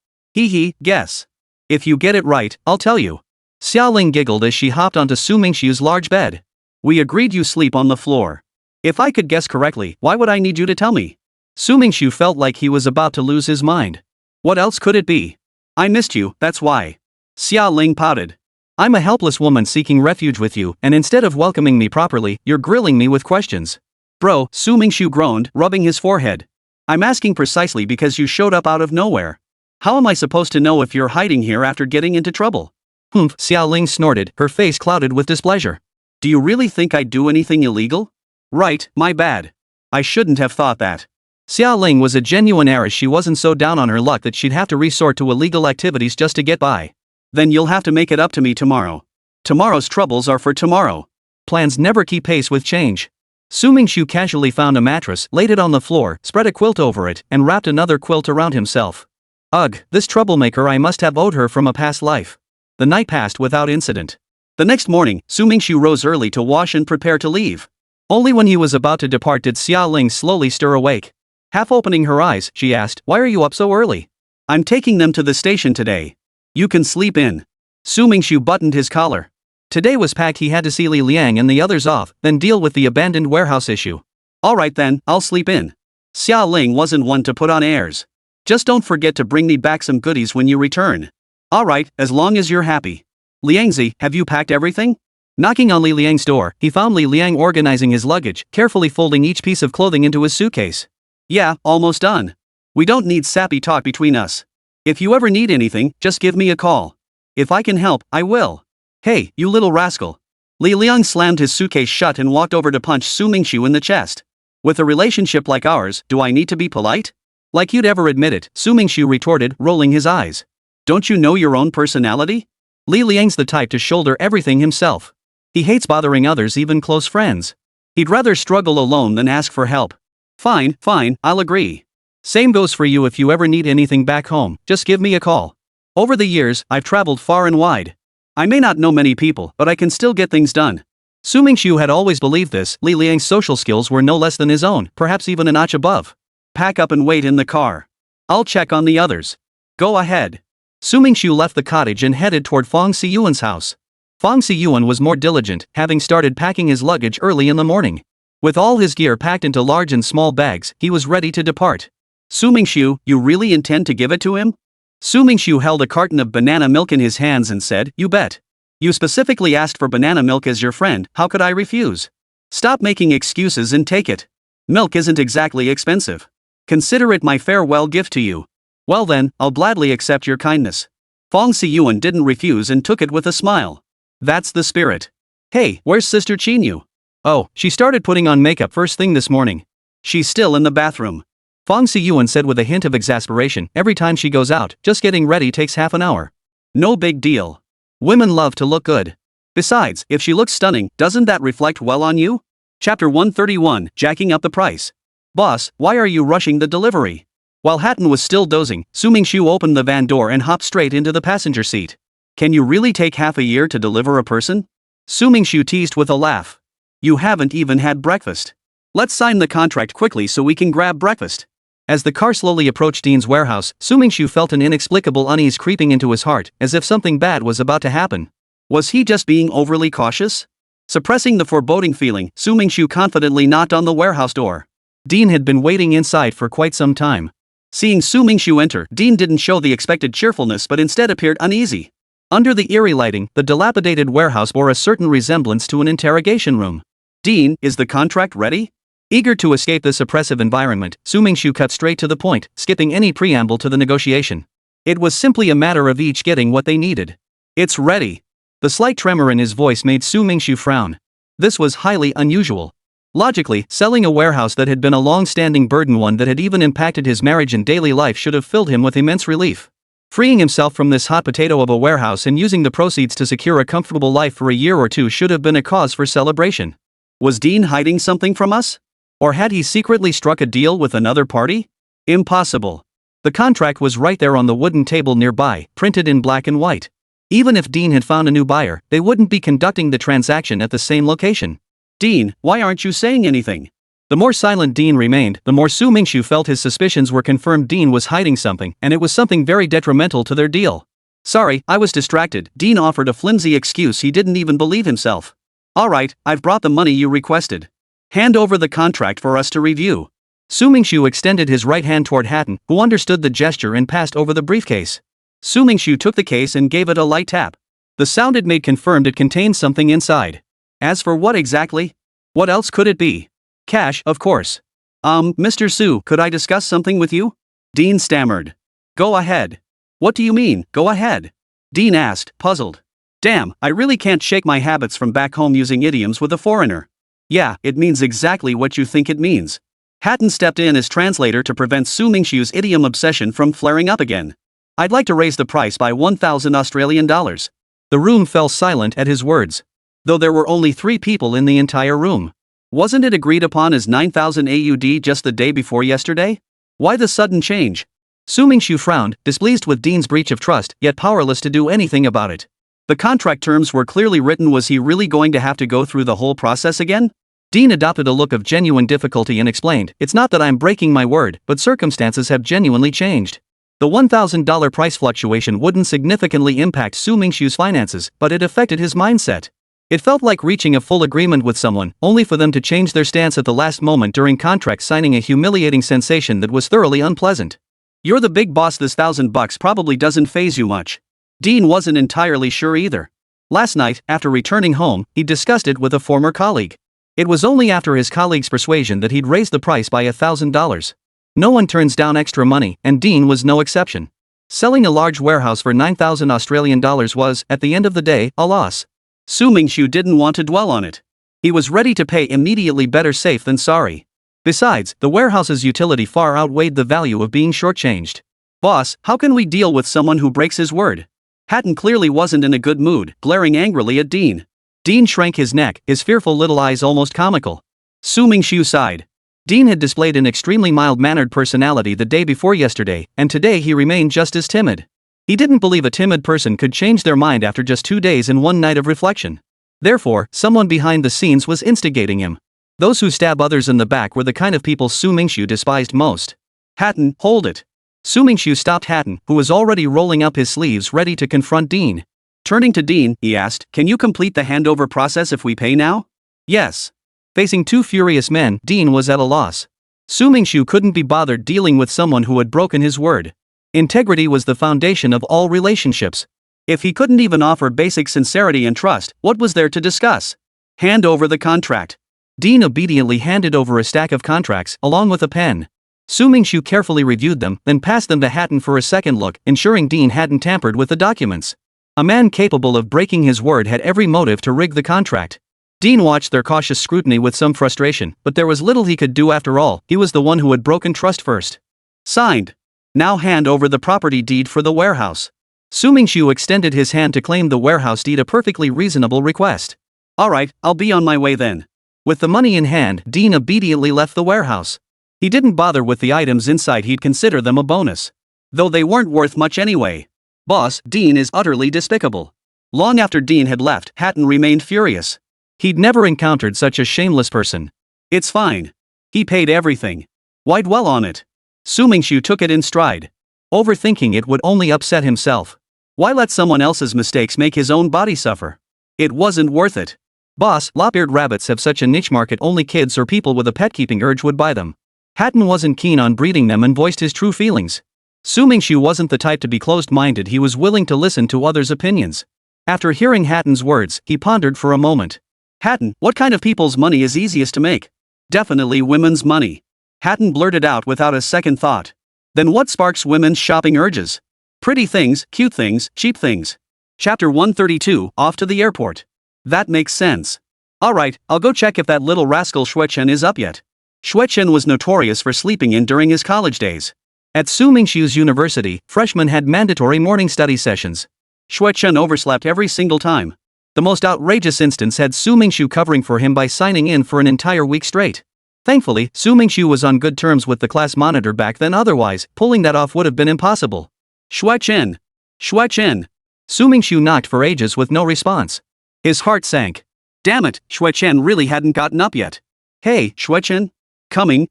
Guess. If you get it right, I'll tell you. Xiaoling giggled as she hopped onto Su Mingxu's large bed. We agreed you sleep on the floor. If I could guess correctly, why would I need you to tell me? Su Mingxu felt like he was about to lose his mind. What else could it be? I missed you, that's why. Xiaoling pouted. I'm a helpless woman seeking refuge with you, and instead of welcoming me properly, you're grilling me with questions. Bro, Su Mingxu groaned, rubbing his forehead. I'm asking precisely because you showed up out of nowhere. How am I supposed to know if you're hiding here after getting into trouble? Humph, Xiaoling snorted, her face clouded with displeasure. Do you really think I'd do anything illegal? Right, my bad. I shouldn't have thought that. Xiaoling was a genuine heiress. She wasn't so down on her luck that she'd have to resort to illegal activities just to get by. Then you'll have to make it up to me tomorrow. Tomorrow's troubles are for tomorrow. Plans never keep pace with change. Su Mingxu casually found a mattress, laid it on the floor, spread a quilt over it, and wrapped another quilt around himself. Ugh, this troublemaker, I must have owed her from a past life. The night passed without incident. The next morning, Su Mingxu rose early to wash and prepare to leave. Only when he was about to depart did Xiaoling slowly stir awake. Half opening her eyes, she asked, Why are you up so early? I'm taking them to the station today. You can sleep in. Su Mingxu buttoned his collar. Today was packed. He had to see Li Liang and the others off, then deal with the abandoned warehouse issue. Alright then, I'll sleep in. Xiaoling wasn't one to put on airs. Just don't forget to bring me back some goodies when you return. Alright, as long as you're happy. Liangzi, have you packed everything? Knocking on Li Liang's door, he found Li Liang organizing his luggage, carefully folding each piece of clothing into his suitcase. Yeah, almost done. We don't need sappy talk between us. If you ever need anything, just give me a call. If I can help, I will. Hey, you little rascal. Li Liang slammed his suitcase shut and walked over to punch Su Mingxu in the chest. With a relationship like ours, do I need to be polite? Like you'd ever admit it, Su Mingxu retorted, rolling his eyes. Don't you know your own personality? Li Liang's the type to shoulder everything himself. He hates bothering others, even close friends. He'd rather struggle alone than ask for help. Fine, I'll agree. Same goes for you. If you ever need anything back home, just give me a call. Over the years, I've traveled far and wide. I may not know many people, but I can still get things done. Su Mingxu had always believed this. Li Liang's social skills were no less than his own, perhaps even a notch above. Pack up and wait in the car. I'll check on the others. Go ahead. Su Mingxu left the cottage and headed toward Fang Xiyuan's house. Fang Xiyuan was more diligent, having started packing his luggage early in the morning. With all his gear packed into large and small bags, he was ready to depart. Su Mingxu, you really intend to give it to him? Su Mingxu held a carton of banana milk in his hands and said, You bet. You specifically asked for banana milk as your friend, how could I refuse? Stop making excuses and take it. Milk isn't exactly expensive. Consider it my farewell gift to you. Well then, I'll gladly accept your kindness. Fang Xiyuan didn't refuse and took it with a smile. That's the spirit. Hey, where's Sister Chinyu? Oh, she started putting on makeup first thing this morning. She's still in the bathroom. Fong Siyuan said with a hint of exasperation. Every time she goes out, just getting ready takes half an hour. No big deal. Women love to look good. Besides, if she looks stunning, doesn't that reflect well on you? Chapter 131, Jacking Up the Price. Boss, why are you rushing the delivery? While Hatton was still dozing, Su Mingxu opened the van door and hopped straight into the passenger seat. Can you really take half a year to deliver a person? Su Mingxu teased with a laugh. You haven't even had breakfast. Let's sign the contract quickly so we can grab breakfast. As the car slowly approached Dean's warehouse, Su Mingxu felt an inexplicable unease creeping into his heart, as if something bad was about to happen. Was he just being overly cautious? Suppressing the foreboding feeling, Su Mingxu confidently knocked on the warehouse door. Dean had been waiting inside for quite some time. Seeing Su Mingxu enter, Dean didn't show the expected cheerfulness but instead appeared uneasy. Under the eerie lighting, the dilapidated warehouse bore a certain resemblance to an interrogation room. Dean, is the contract ready? Eager to escape this oppressive environment, Su Mingxu cut straight to the point, skipping any preamble to the negotiation. It was simply a matter of each getting what they needed. It's ready. The slight tremor in his voice made Su Mingxu frown. This was highly unusual. Logically, selling a warehouse that had been a long-standing burden, one that had even impacted his marriage and daily life, should have filled him with immense relief. Freeing himself from this hot potato of a warehouse and using the proceeds to secure a comfortable life for a year or two should have been a cause for celebration. Was Dean hiding something from us? Or had he secretly struck a deal with another party? Impossible. The contract was right there on the wooden table nearby, printed in black and white. Even if Dean had found a new buyer, they wouldn't be conducting the transaction at the same location. Dean, why aren't you saying anything? The more silent Dean remained, the more Su Mingxu felt his suspicions were confirmed. Dean was hiding something, and it was something very detrimental to their deal. Sorry, I was distracted. Dean offered a flimsy excuse he didn't even believe himself. Alright, I've brought the money you requested. Hand over the contract for us to review. Su Mingxu extended his right hand toward Hatton, who understood the gesture and passed over the briefcase. Su Mingxu took the case and gave it a light tap. The sound it made confirmed it contained something inside. As for what exactly? What else could it be? Cash, of course. Mr. Su, could I discuss something with you? Dean stammered. Go ahead. What do you mean, go ahead? Dean asked, puzzled. Damn, I really can't shake my habits from back home using idioms with a foreigner. Yeah, it means exactly what you think it means. Hatton stepped in as translator to prevent Su Mingxu's idiom obsession from flaring up again. I'd like to raise the price by 1,000 Australian dollars. The room fell silent at his words. Though there were only 3 people in the entire room. Wasn't it agreed upon as 9,000 AUD just the day before yesterday? Why the sudden change? Su Mingxu frowned, displeased with Dean's breach of trust, yet powerless to do anything about it. The contract terms were clearly written. Was he really going to have to go through the whole process again? Dean adopted a look of genuine difficulty and explained, it's not that I'm breaking my word, but circumstances have genuinely changed. The $1,000 price fluctuation wouldn't significantly impact Su Mingxu's finances, but it affected his mindset. It felt like reaching a full agreement with someone, only for them to change their stance at the last moment during contract signing, a humiliating sensation that was thoroughly unpleasant. You're the big boss, this $1,000 probably doesn't faze you much. Dean wasn't entirely sure either. Last night, after returning home, he discussed it with a former colleague. It was only after his colleague's persuasion that he'd raised the price by $1,000. No one turns down extra money, and Dean was no exception. Selling a large warehouse for 9,000 Australian dollars was, at the end of the day, a loss. Su Mingxu didn't want to dwell on it. He was ready to pay immediately, better safe than sorry. Besides, the warehouse's utility far outweighed the value of being shortchanged. Boss, how can we deal with someone who breaks his word? Hatton clearly wasn't in a good mood, glaring angrily at Dean. Dean shrank his neck, his fearful little eyes almost comical. Su Mingxu sighed. Dean had displayed an extremely mild-mannered personality the day before yesterday, and today he remained just as timid. He didn't believe a timid person could change their mind after just 2 days and 1 night of reflection. Therefore, someone behind the scenes was instigating him. Those who stab others in the back were the kind of people Su Mingxu despised most. Hatton, hold it. Su Mingxu stopped Hatton, who was already rolling up his sleeves ready to confront Dean. Turning to Dean, he asked, can you complete the handover process if we pay now? Yes. Facing 2 furious men, Dean was at a loss. Su Mingxu couldn't be bothered dealing with someone who had broken his word. Integrity was the foundation of all relationships. If he couldn't even offer basic sincerity and trust, what was there to discuss? Hand over the contract. Dean obediently handed over a stack of contracts, along with a pen. Su Mingxu carefully reviewed them, then passed them to Hatton for a second look, ensuring Dean hadn't tampered with the documents. A man capable of breaking his word had every motive to rig the contract. Dean watched their cautious scrutiny with some frustration, but there was little he could do after all, he was the one who had broken trust first. Signed. Now hand over the property deed for the warehouse. Su Mingxu extended his hand to claim the warehouse deed, a perfectly reasonable request. Alright, I'll be on my way then. With the money in hand, Dean obediently left the warehouse. He didn't bother with the items inside, he'd consider them a bonus. Though they weren't worth much anyway. Boss, Dean is utterly despicable. Long after Dean had left, Hatton remained furious. He'd never encountered such a shameless person. It's fine. He paid everything. Why dwell on it? Su Mingxu took it in stride. Overthinking it would only upset himself. Why let someone else's mistakes make his own body suffer? It wasn't worth it. Boss, lop-eared rabbits have such a niche market, only kids or people with a pet-keeping urge would buy them. Hatton wasn't keen on breeding them and voiced his true feelings. Su Mingxu wasn't the type to be closed-minded, he was willing to listen to others' opinions. After hearing Hatton's words, he pondered for a moment. Hatton, what kind of people's money is easiest to make? Definitely women's money. Hatton blurted out without a second thought. Then what sparks women's shopping urges? Pretty things, cute things, cheap things. Chapter 132, Off to the Airport. That makes sense. Alright, I'll go check if that little rascal Xuechen is up yet. Xuechen was notorious for sleeping in during his college days. At Su Mingxiu's university, freshmen had mandatory morning study sessions. Xuechen overslept every single time. The most outrageous instance had Su Mingxiu covering for him by signing in for an entire week straight. Thankfully, Su Mingxiu was on good terms with the class monitor back then, otherwise, pulling that off would have been impossible. Xuechen! Xuechen! Su Mingxiu knocked for ages with no response. His heart sank. Damn it, Xuechen really hadn't gotten up yet. Hey, Xuechen? Coming.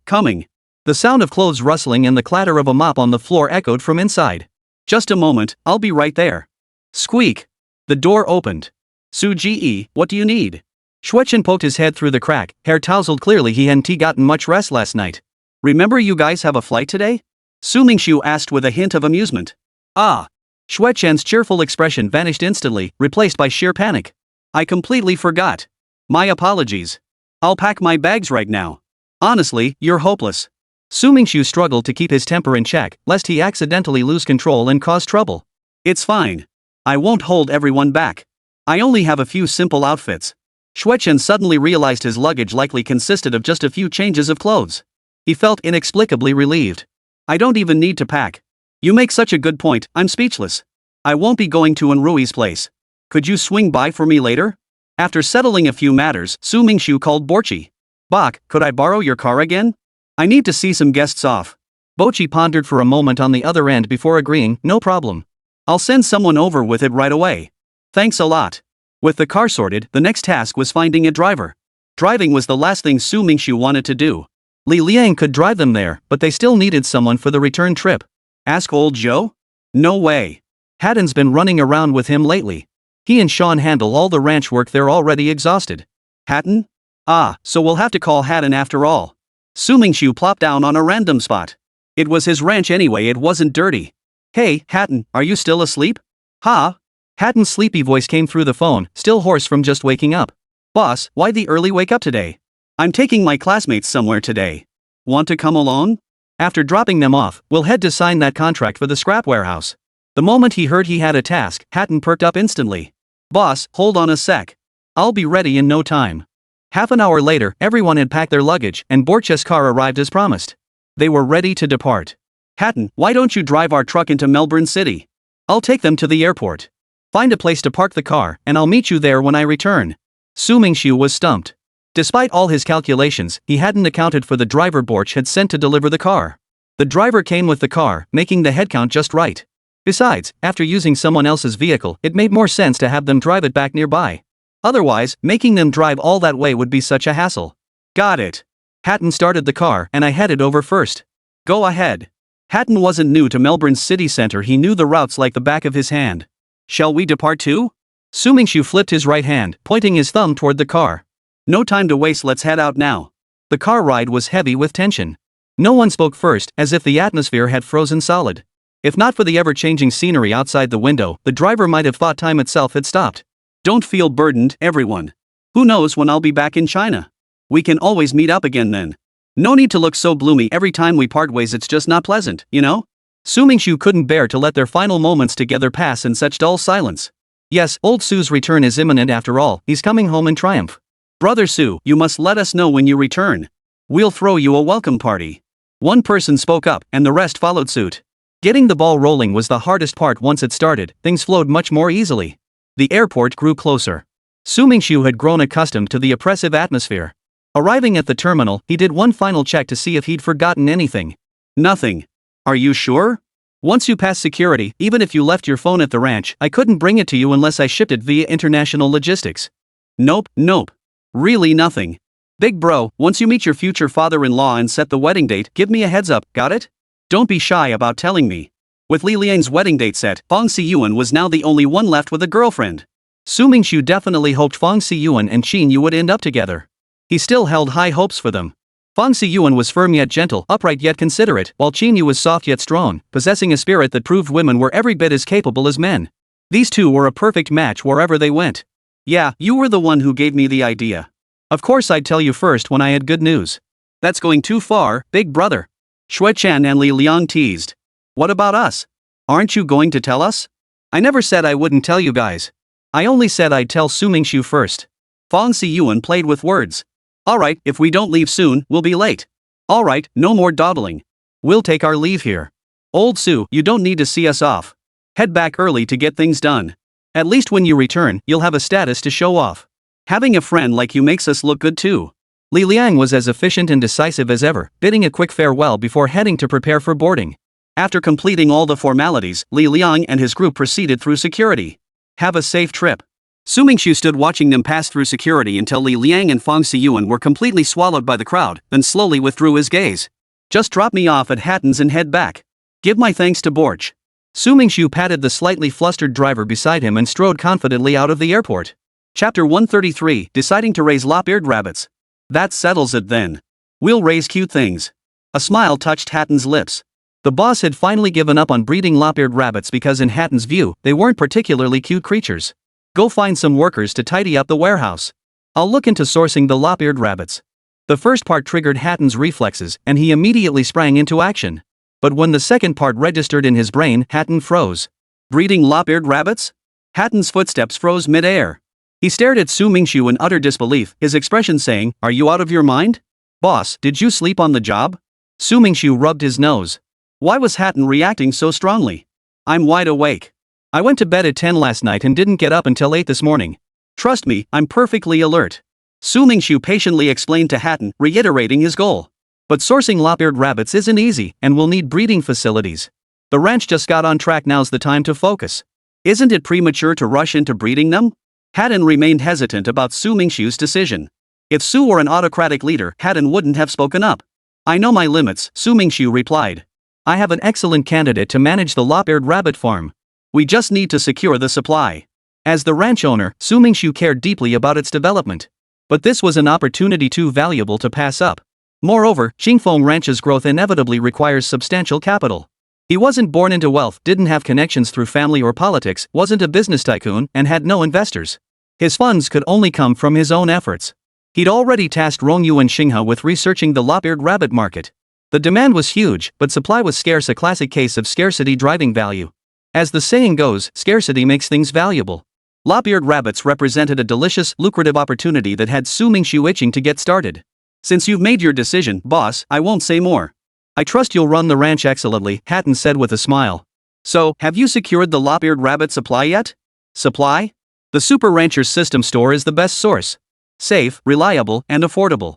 The sound of clothes rustling and the clatter of a mop on the floor echoed from inside. Just a moment, I'll be right there. Squeak. The door opened. Su Ji, what do you need? Xuechen poked his head through the crack, hair tousled. Clearly he hadn't gotten much rest last night. Remember you guys have a flight today? Su Mingxiu asked with a hint of amusement. Ah. Xuechen's cheerful expression vanished instantly, replaced by sheer panic. I completely forgot. My apologies. I'll pack my bags right now. Honestly, you're hopeless. Su Mingxiu struggled to keep his temper in check, lest he accidentally lose control and cause trouble. It's fine. I won't hold everyone back. I only have a few simple outfits. Xuechen suddenly realized his luggage likely consisted of just a few changes of clothes. He felt inexplicably relieved. I don't even need to pack. You make such a good point, I'm speechless. I won't be going to Enrui's place. Could you swing by for me later? After settling a few matters, Su Mingxiu called Borchi. Bok, could I borrow your car again? I need to see some guests off. Bochi pondered for a moment on the other end before agreeing, no problem. I'll send someone over with it right away. Thanks a lot. With the car sorted, the next task was finding a driver. Driving was the last thing Su Mingxiu wanted to do. Li Liang could drive them there, but they still needed someone for the return trip. Ask old Joe? No way. Hatton's been running around with him lately. He and Sean handle all the ranch work, they're already exhausted. Hatton? Ah, so we'll have to call Hatton after all. Su Mingxiu plopped down on a random spot. It was his ranch anyway, it wasn't dirty. Hey, Hatton, are you still asleep? Ha? Hatton's sleepy voice came through the phone, still hoarse from just waking up. Boss, why the early wake up today? I'm taking my classmates somewhere today. Want to come along? After dropping them off, we'll head to sign that contract for the scrap warehouse. The moment he heard he had a task, Hatton perked up instantly. Boss, hold on a sec. I'll be ready in no time. Half an hour later, everyone had packed their luggage, and Borch's car arrived as promised. They were ready to depart. Hatton, why don't you drive our truck into Melbourne City? I'll take them to the airport. Find a place to park the car, and I'll meet you there when I return. Su Mingxiu was stumped. Despite all his calculations, he hadn't accounted for the driver Borch had sent to deliver the car. The driver came with the car, making the headcount just right. Besides, after using someone else's vehicle, it made more sense to have them drive it back nearby. Otherwise, making them drive all that way would be such a hassle. Got it. Hatton started the car, and I headed over first. Go ahead. Hatton wasn't new to Melbourne's city center, he knew the routes like the back of his hand. Shall we depart too? Su Mingxiu flipped his right hand, pointing his thumb toward the car. No time to waste, let's head out now. The car ride was heavy with tension. No one spoke first, as if the atmosphere had frozen solid. If not for the ever-changing scenery outside the window, the driver might have thought time itself had stopped. Don't feel burdened, everyone. Who knows when I'll be back in China? We can always meet up again then. No need to look so gloomy every time we part ways, it's just not pleasant, you know? Su Mingxiu couldn't bear to let their final moments together pass in such dull silence. Yes, old Su's return is imminent after all, he's coming home in triumph. Brother Su, you must let us know when you return. We'll throw you a welcome party. One person spoke up, and the rest followed suit. Getting the ball rolling was the hardest part. Once it started, things flowed much more easily. The airport grew closer. Su Mingxu had grown accustomed to the oppressive atmosphere. Arriving at the terminal, he did one final check to see if he'd forgotten anything. Nothing. Are you sure? Once you pass security, even if you left your phone at the ranch, I couldn't bring it to you unless I shipped it via international logistics. Nope. Really nothing. Big bro, once you meet your future father-in-law and set the wedding date, give me a heads up, got it? Don't be shy about telling me. With Li Liang's wedding date set, Fang Siyuan was now the only one left with a girlfriend. Su Mingxu definitely hoped Fang Siyuan and Qin Yu would end up together. He still held high hopes for them. Fang Siyuan was firm yet gentle, upright yet considerate, while Qin Yu was soft yet strong, possessing a spirit that proved women were every bit as capable as men. These two were a perfect match wherever they went. Yeah, you were the one who gave me the idea. Of course I'd tell you first when I had good news. That's going too far, big brother. Shui Chen and Li Liang teased. What about us? Aren't you going to tell us? I never said I wouldn't tell you guys. I only said I'd tell Su Mingxu first. Fang Siyuan played with words. Alright, if we don't leave soon, we'll be late. Alright, no more dawdling. We'll take our leave here. Old Su, you don't need to see us off. Head back early to get things done. At least when you return, you'll have a status to show off. Having a friend like you makes us look good too. Li Liang was as efficient and decisive as ever, bidding a quick farewell before heading to prepare for boarding. After completing all the formalities, Li Liang and his group proceeded through security. Have a safe trip. Su Mingxu stood watching them pass through security until Li Liang and Fang Siyuan were completely swallowed by the crowd, then slowly withdrew his gaze. Just drop me off at Hatton's and head back. Give my thanks to Borch. Su Mingxu patted the slightly flustered driver beside him and strode confidently out of the airport. Chapter 133, Deciding to Raise Lop-eared Rabbits. That settles it then. We'll raise cute things. A smile touched Hatton's lips. The boss had finally given up on breeding lop-eared rabbits because in Hatton's view, they weren't particularly cute creatures. Go find some workers to tidy up the warehouse. I'll look into sourcing the lop-eared rabbits. The first part triggered Hatton's reflexes, and he immediately sprang into action. But when the second part registered in his brain, Hatton froze. Breeding lop-eared rabbits? Hatton's footsteps froze mid-air. He stared at Su Mingxu in utter disbelief, his expression saying, "Are you out of your mind? Boss, did you sleep on the job?" Su Mingxu rubbed his nose. Why was Hatton reacting so strongly? I'm wide awake. I went to bed at 10 last night and didn't get up until 8 this morning. Trust me, I'm perfectly alert. Su Mingxu patiently explained to Hatton, reiterating his goal. But sourcing lop-eared rabbits isn't easy, and we'll need breeding facilities. The ranch just got on track, now's the time to focus. Isn't it premature to rush into breeding them? Hatton remained hesitant about Su Mingxu's decision. If Su were an autocratic leader, Hatton wouldn't have spoken up. I know my limits, Su Mingxu replied. I have an excellent candidate to manage the lop-eared rabbit farm. We just need to secure the supply. As the ranch owner, Su Mingxu cared deeply about its development. But this was an opportunity too valuable to pass up. Moreover, Qingfeng Ranch's growth inevitably requires substantial capital. He wasn't born into wealth, didn't have connections through family or politics, wasn't a business tycoon, and had no investors. His funds could only come from his own efforts. He'd already tasked Rongyu and Xinghe with researching the lop-eared rabbit market. The demand was huge, but supply was scarce, a classic case of scarcity driving value. As the saying goes, scarcity makes things valuable. Lop-eared rabbits represented a delicious, lucrative opportunity that had Su Mingxu itching to get started. Since you've made your decision, boss, I won't say more. I trust you'll run the ranch excellently, Hatton said with a smile. So, have you secured the lop-eared rabbit supply yet? Supply? The Super Rancher's system store is the best source. Safe, reliable, and affordable.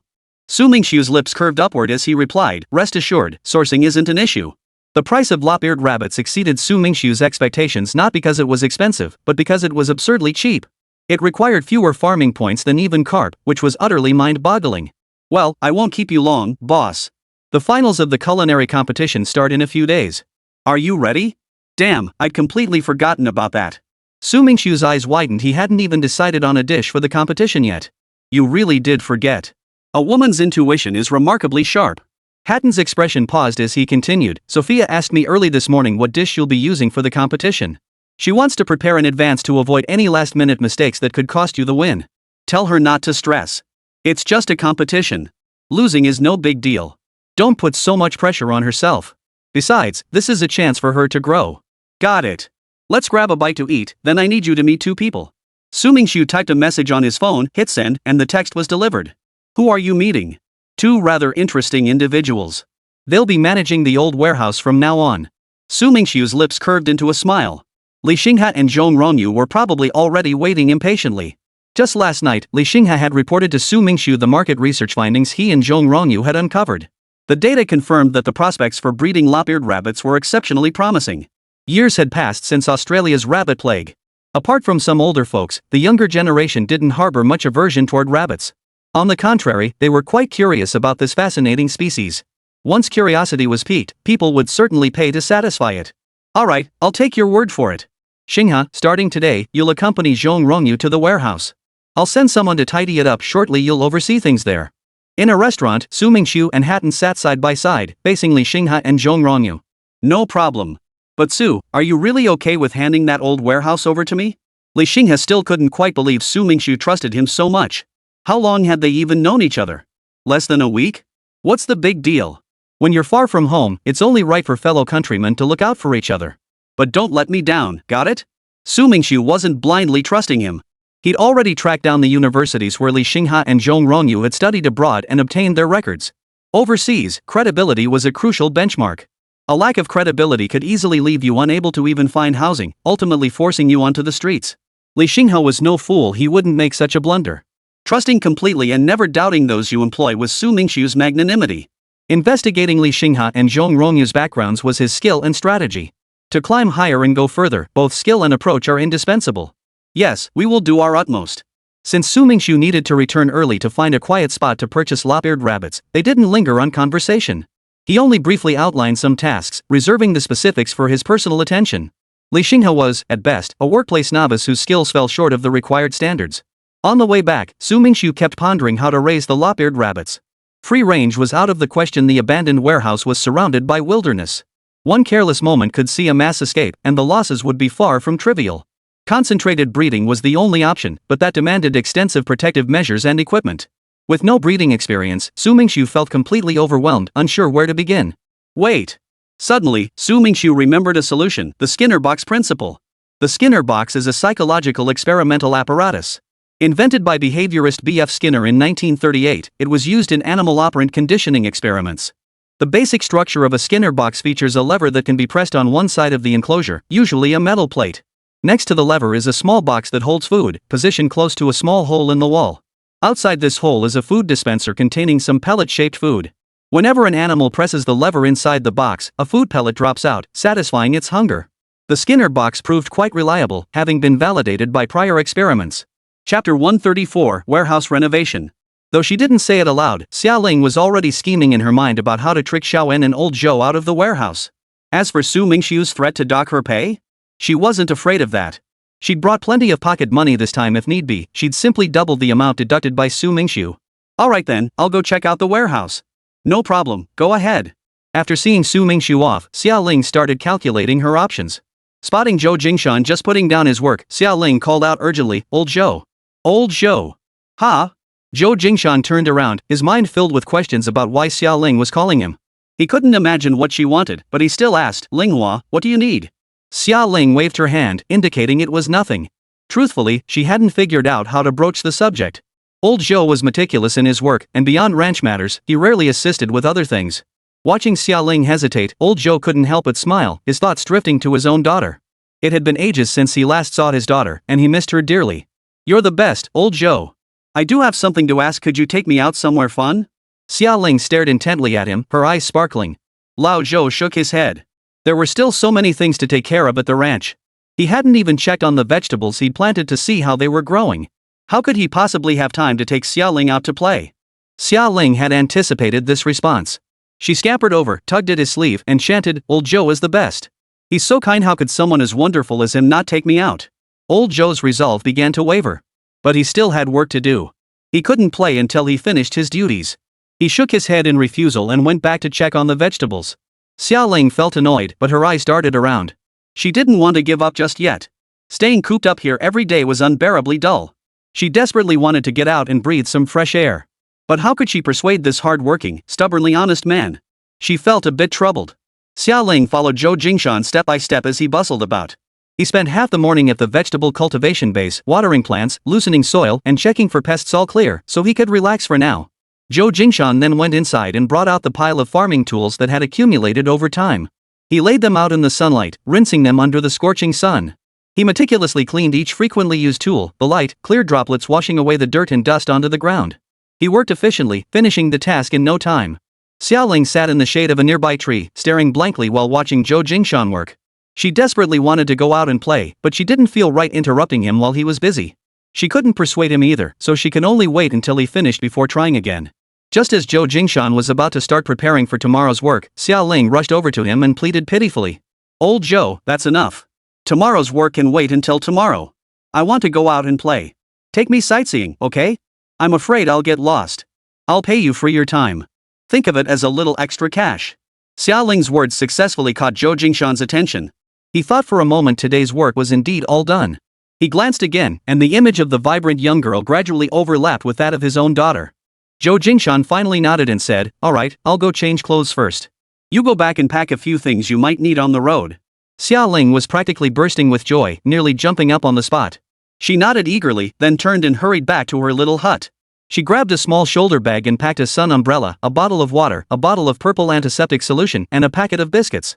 Su Mingxu's lips curved upward as he replied, rest assured, sourcing isn't an issue. The price of lop-eared rabbits exceeded Su Mingxu's expectations not because it was expensive, but because it was absurdly cheap. It required fewer farming points than even carp, which was utterly mind-boggling. Well, I won't keep you long, boss. The finals of the culinary competition start in a few days. Are you ready? Damn, I'd completely forgotten about that. Su Mingxu's eyes widened, he hadn't even decided on a dish for the competition yet. You really did forget. A woman's intuition is remarkably sharp. Hatton's expression paused as he continued, Sophia asked me early this morning what dish you'll be using for the competition. She wants to prepare in advance to avoid any last-minute mistakes that could cost you the win. Tell her not to stress. It's just a competition. Losing is no big deal. Don't put so much pressure on herself. Besides, this is a chance for her to grow. Got it. Let's grab a bite to eat, then I need you to meet two people. Su Mingxu typed a message on his phone, hit send, and the text was delivered. Who are you meeting? Two rather interesting individuals. They'll be managing the old warehouse from now on. Su Mingxiu's lips curved into a smile. Li Xinghe and Zhong Rongyu were probably already waiting impatiently. Just last night, Li Xinghe had reported to Su Mingxiu the market research findings he and Zhong Rongyu had uncovered. The data confirmed that the prospects for breeding lop-eared rabbits were exceptionally promising. Years had passed since Australia's rabbit plague. Apart from some older folks, the younger generation didn't harbor much aversion toward rabbits. On the contrary, they were quite curious about this fascinating species. Once curiosity was piqued, people would certainly pay to satisfy it. Alright, I'll take your word for it. Xinghe, starting today, you'll accompany Zhong Rongyu to the warehouse. I'll send someone to tidy it up shortly. You'll oversee things there. In a restaurant, Su Mingxiu and Hatton sat side by side, facing Li Xinghe and Zhong Rongyu. No problem. But Su, are you really okay with handing that old warehouse over to me? Li Xinghe still couldn't quite believe Su Mingxiu trusted him so much. How long had they even known each other? Less than a week? What's the big deal? When you're far from home, it's only right for fellow countrymen to look out for each other. But don't let me down, got it? Su Mingxiu wasn't blindly trusting him. He'd already tracked down the universities where Li Xinghe and Zhong Rongyu had studied abroad and obtained their records. Overseas, credibility was a crucial benchmark. A lack of credibility could easily leave you unable to even find housing, ultimately forcing you onto the streets. Li Xinghe was no fool. He wouldn't make such a blunder. Trusting completely and never doubting those you employ was Su Mingxiu's magnanimity. Investigating Li Xinghe and Zhong Rongyu's backgrounds was his skill and strategy. To climb higher and go further, both skill and approach are indispensable. Yes, we will do our utmost. Since Su Mingxiu needed to return early to find a quiet spot to purchase lop-eared rabbits, they didn't linger on conversation. He only briefly outlined some tasks, reserving the specifics for his personal attention. Li Xinghe was, at best, a workplace novice whose skills fell short of the required standards. On the way back, Su Mingxiu kept pondering how to raise the lop-eared rabbits. Free range was out of the question. The abandoned warehouse was surrounded by wilderness. One careless moment could see a mass escape, and the losses would be far from trivial. Concentrated breeding was the only option, but that demanded extensive protective measures and equipment. With no breeding experience, Su Mingxiu felt completely overwhelmed, unsure where to begin. Wait! Suddenly, Su Mingxiu remembered a solution: the Skinner box principle. The Skinner box is a psychological experimental apparatus. Invented by behaviorist B.F. Skinner in 1938, it was used in animal operant conditioning experiments. The basic structure of a Skinner box features a lever that can be pressed on one side of the enclosure, usually a metal plate. Next to the lever is a small box that holds food, positioned close to a small hole in the wall. Outside this hole is a food dispenser containing some pellet-shaped food. Whenever an animal presses the lever inside the box, a food pellet drops out, satisfying its hunger. The Skinner box proved quite reliable, having been validated by prior experiments. Chapter 134, Warehouse Renovation. Though she didn't say it aloud, Xiaoling was already scheming in her mind about how to trick Xiaowen and old Zhou out of the warehouse. As for Su Mingxiu's threat to dock her pay, she wasn't afraid of that. She'd brought plenty of pocket money this time if need be. She'd simply doubled the amount deducted by Su Mingxiu. Alright then, I'll go check out the warehouse. No problem, go ahead. After seeing Su Mingxiu off, Xiaoling started calculating her options. Spotting Zhou Jingshan just putting down his work, Xiaoling called out urgently, "Old Zhou! Old Zhou!" "Ha?" Zhou Jingshan turned around, his mind filled with questions about why Xiaoling was calling him. He couldn't imagine what she wanted, but he still asked, "Linghua, what do you need?" Xiaoling waved her hand, indicating it was nothing. Truthfully, she hadn't figured out how to broach the subject. Old Zhou was meticulous in his work, and beyond ranch matters, he rarely assisted with other things. Watching Xiaoling hesitate, old Zhou couldn't help but smile, his thoughts drifting to his own daughter. It had been ages since he last saw his daughter, and he missed her dearly. "You're the best, old Zhou. I do have something to ask. Could you take me out somewhere fun?" Xiaoling stared intently at him, her eyes sparkling. Lao Zhou shook his head. There were still so many things to take care of at the ranch. He hadn't even checked on the vegetables he'd planted to see how they were growing. How could he possibly have time to take Xiaoling out to play? Xiaoling had anticipated this response. She scampered over, tugged at his sleeve, and chanted, "Old Zhou is the best. He's so kind. How could someone as wonderful as him not take me out?" Old Zhou's resolve began to waver. But he still had work to do. He couldn't play until he finished his duties. He shook his head in refusal and went back to check on the vegetables. Xiaoling felt annoyed, but her eyes darted around. She didn't want to give up just yet. Staying cooped up here every day was unbearably dull. She desperately wanted to get out and breathe some fresh air. But how could she persuade this hard-working, stubbornly honest man? She felt a bit troubled. Xiaoling followed Zhou Jingshan step by step as he bustled about. He spent half the morning at the vegetable cultivation base, watering plants, loosening soil, and checking for pests all clear, so he could relax for now. Zhou Jingshan then went inside and brought out the pile of farming tools that had accumulated over time. He laid them out in the sunlight, rinsing them under the scorching sun. He meticulously cleaned each frequently used tool, the light, clear droplets washing away the dirt and dust onto the ground. He worked efficiently, finishing the task in no time. Xiaoling sat in the shade of a nearby tree, staring blankly while watching Zhou Jingshan work. She desperately wanted to go out and play, but she didn't feel right interrupting him while he was busy. She couldn't persuade him either, so she can only wait until he finished before trying again. Just as Zhou Jingshan was about to start preparing for tomorrow's work, Xiaoling rushed over to him and pleaded pitifully. "Old Zhou, that's enough. Tomorrow's work can wait until tomorrow. I want to go out and play. Take me sightseeing, okay? I'm afraid I'll get lost. I'll pay you for your time. Think of it as a little extra cash." Xiaoling's words successfully caught Zhou Jingshan's attention. He thought for a moment today's work was indeed all done. He glanced again, and the image of the vibrant young girl gradually overlapped with that of his own daughter. Zhou Jingshan finally nodded and said, "Alright, I'll go change clothes first. You go back and pack a few things you might need on the road." Xiaoling was practically bursting with joy, nearly jumping up on the spot. She nodded eagerly, then turned and hurried back to her little hut. She grabbed a small shoulder bag and packed a sun umbrella, a bottle of water, a bottle of purple antiseptic solution, and a packet of biscuits.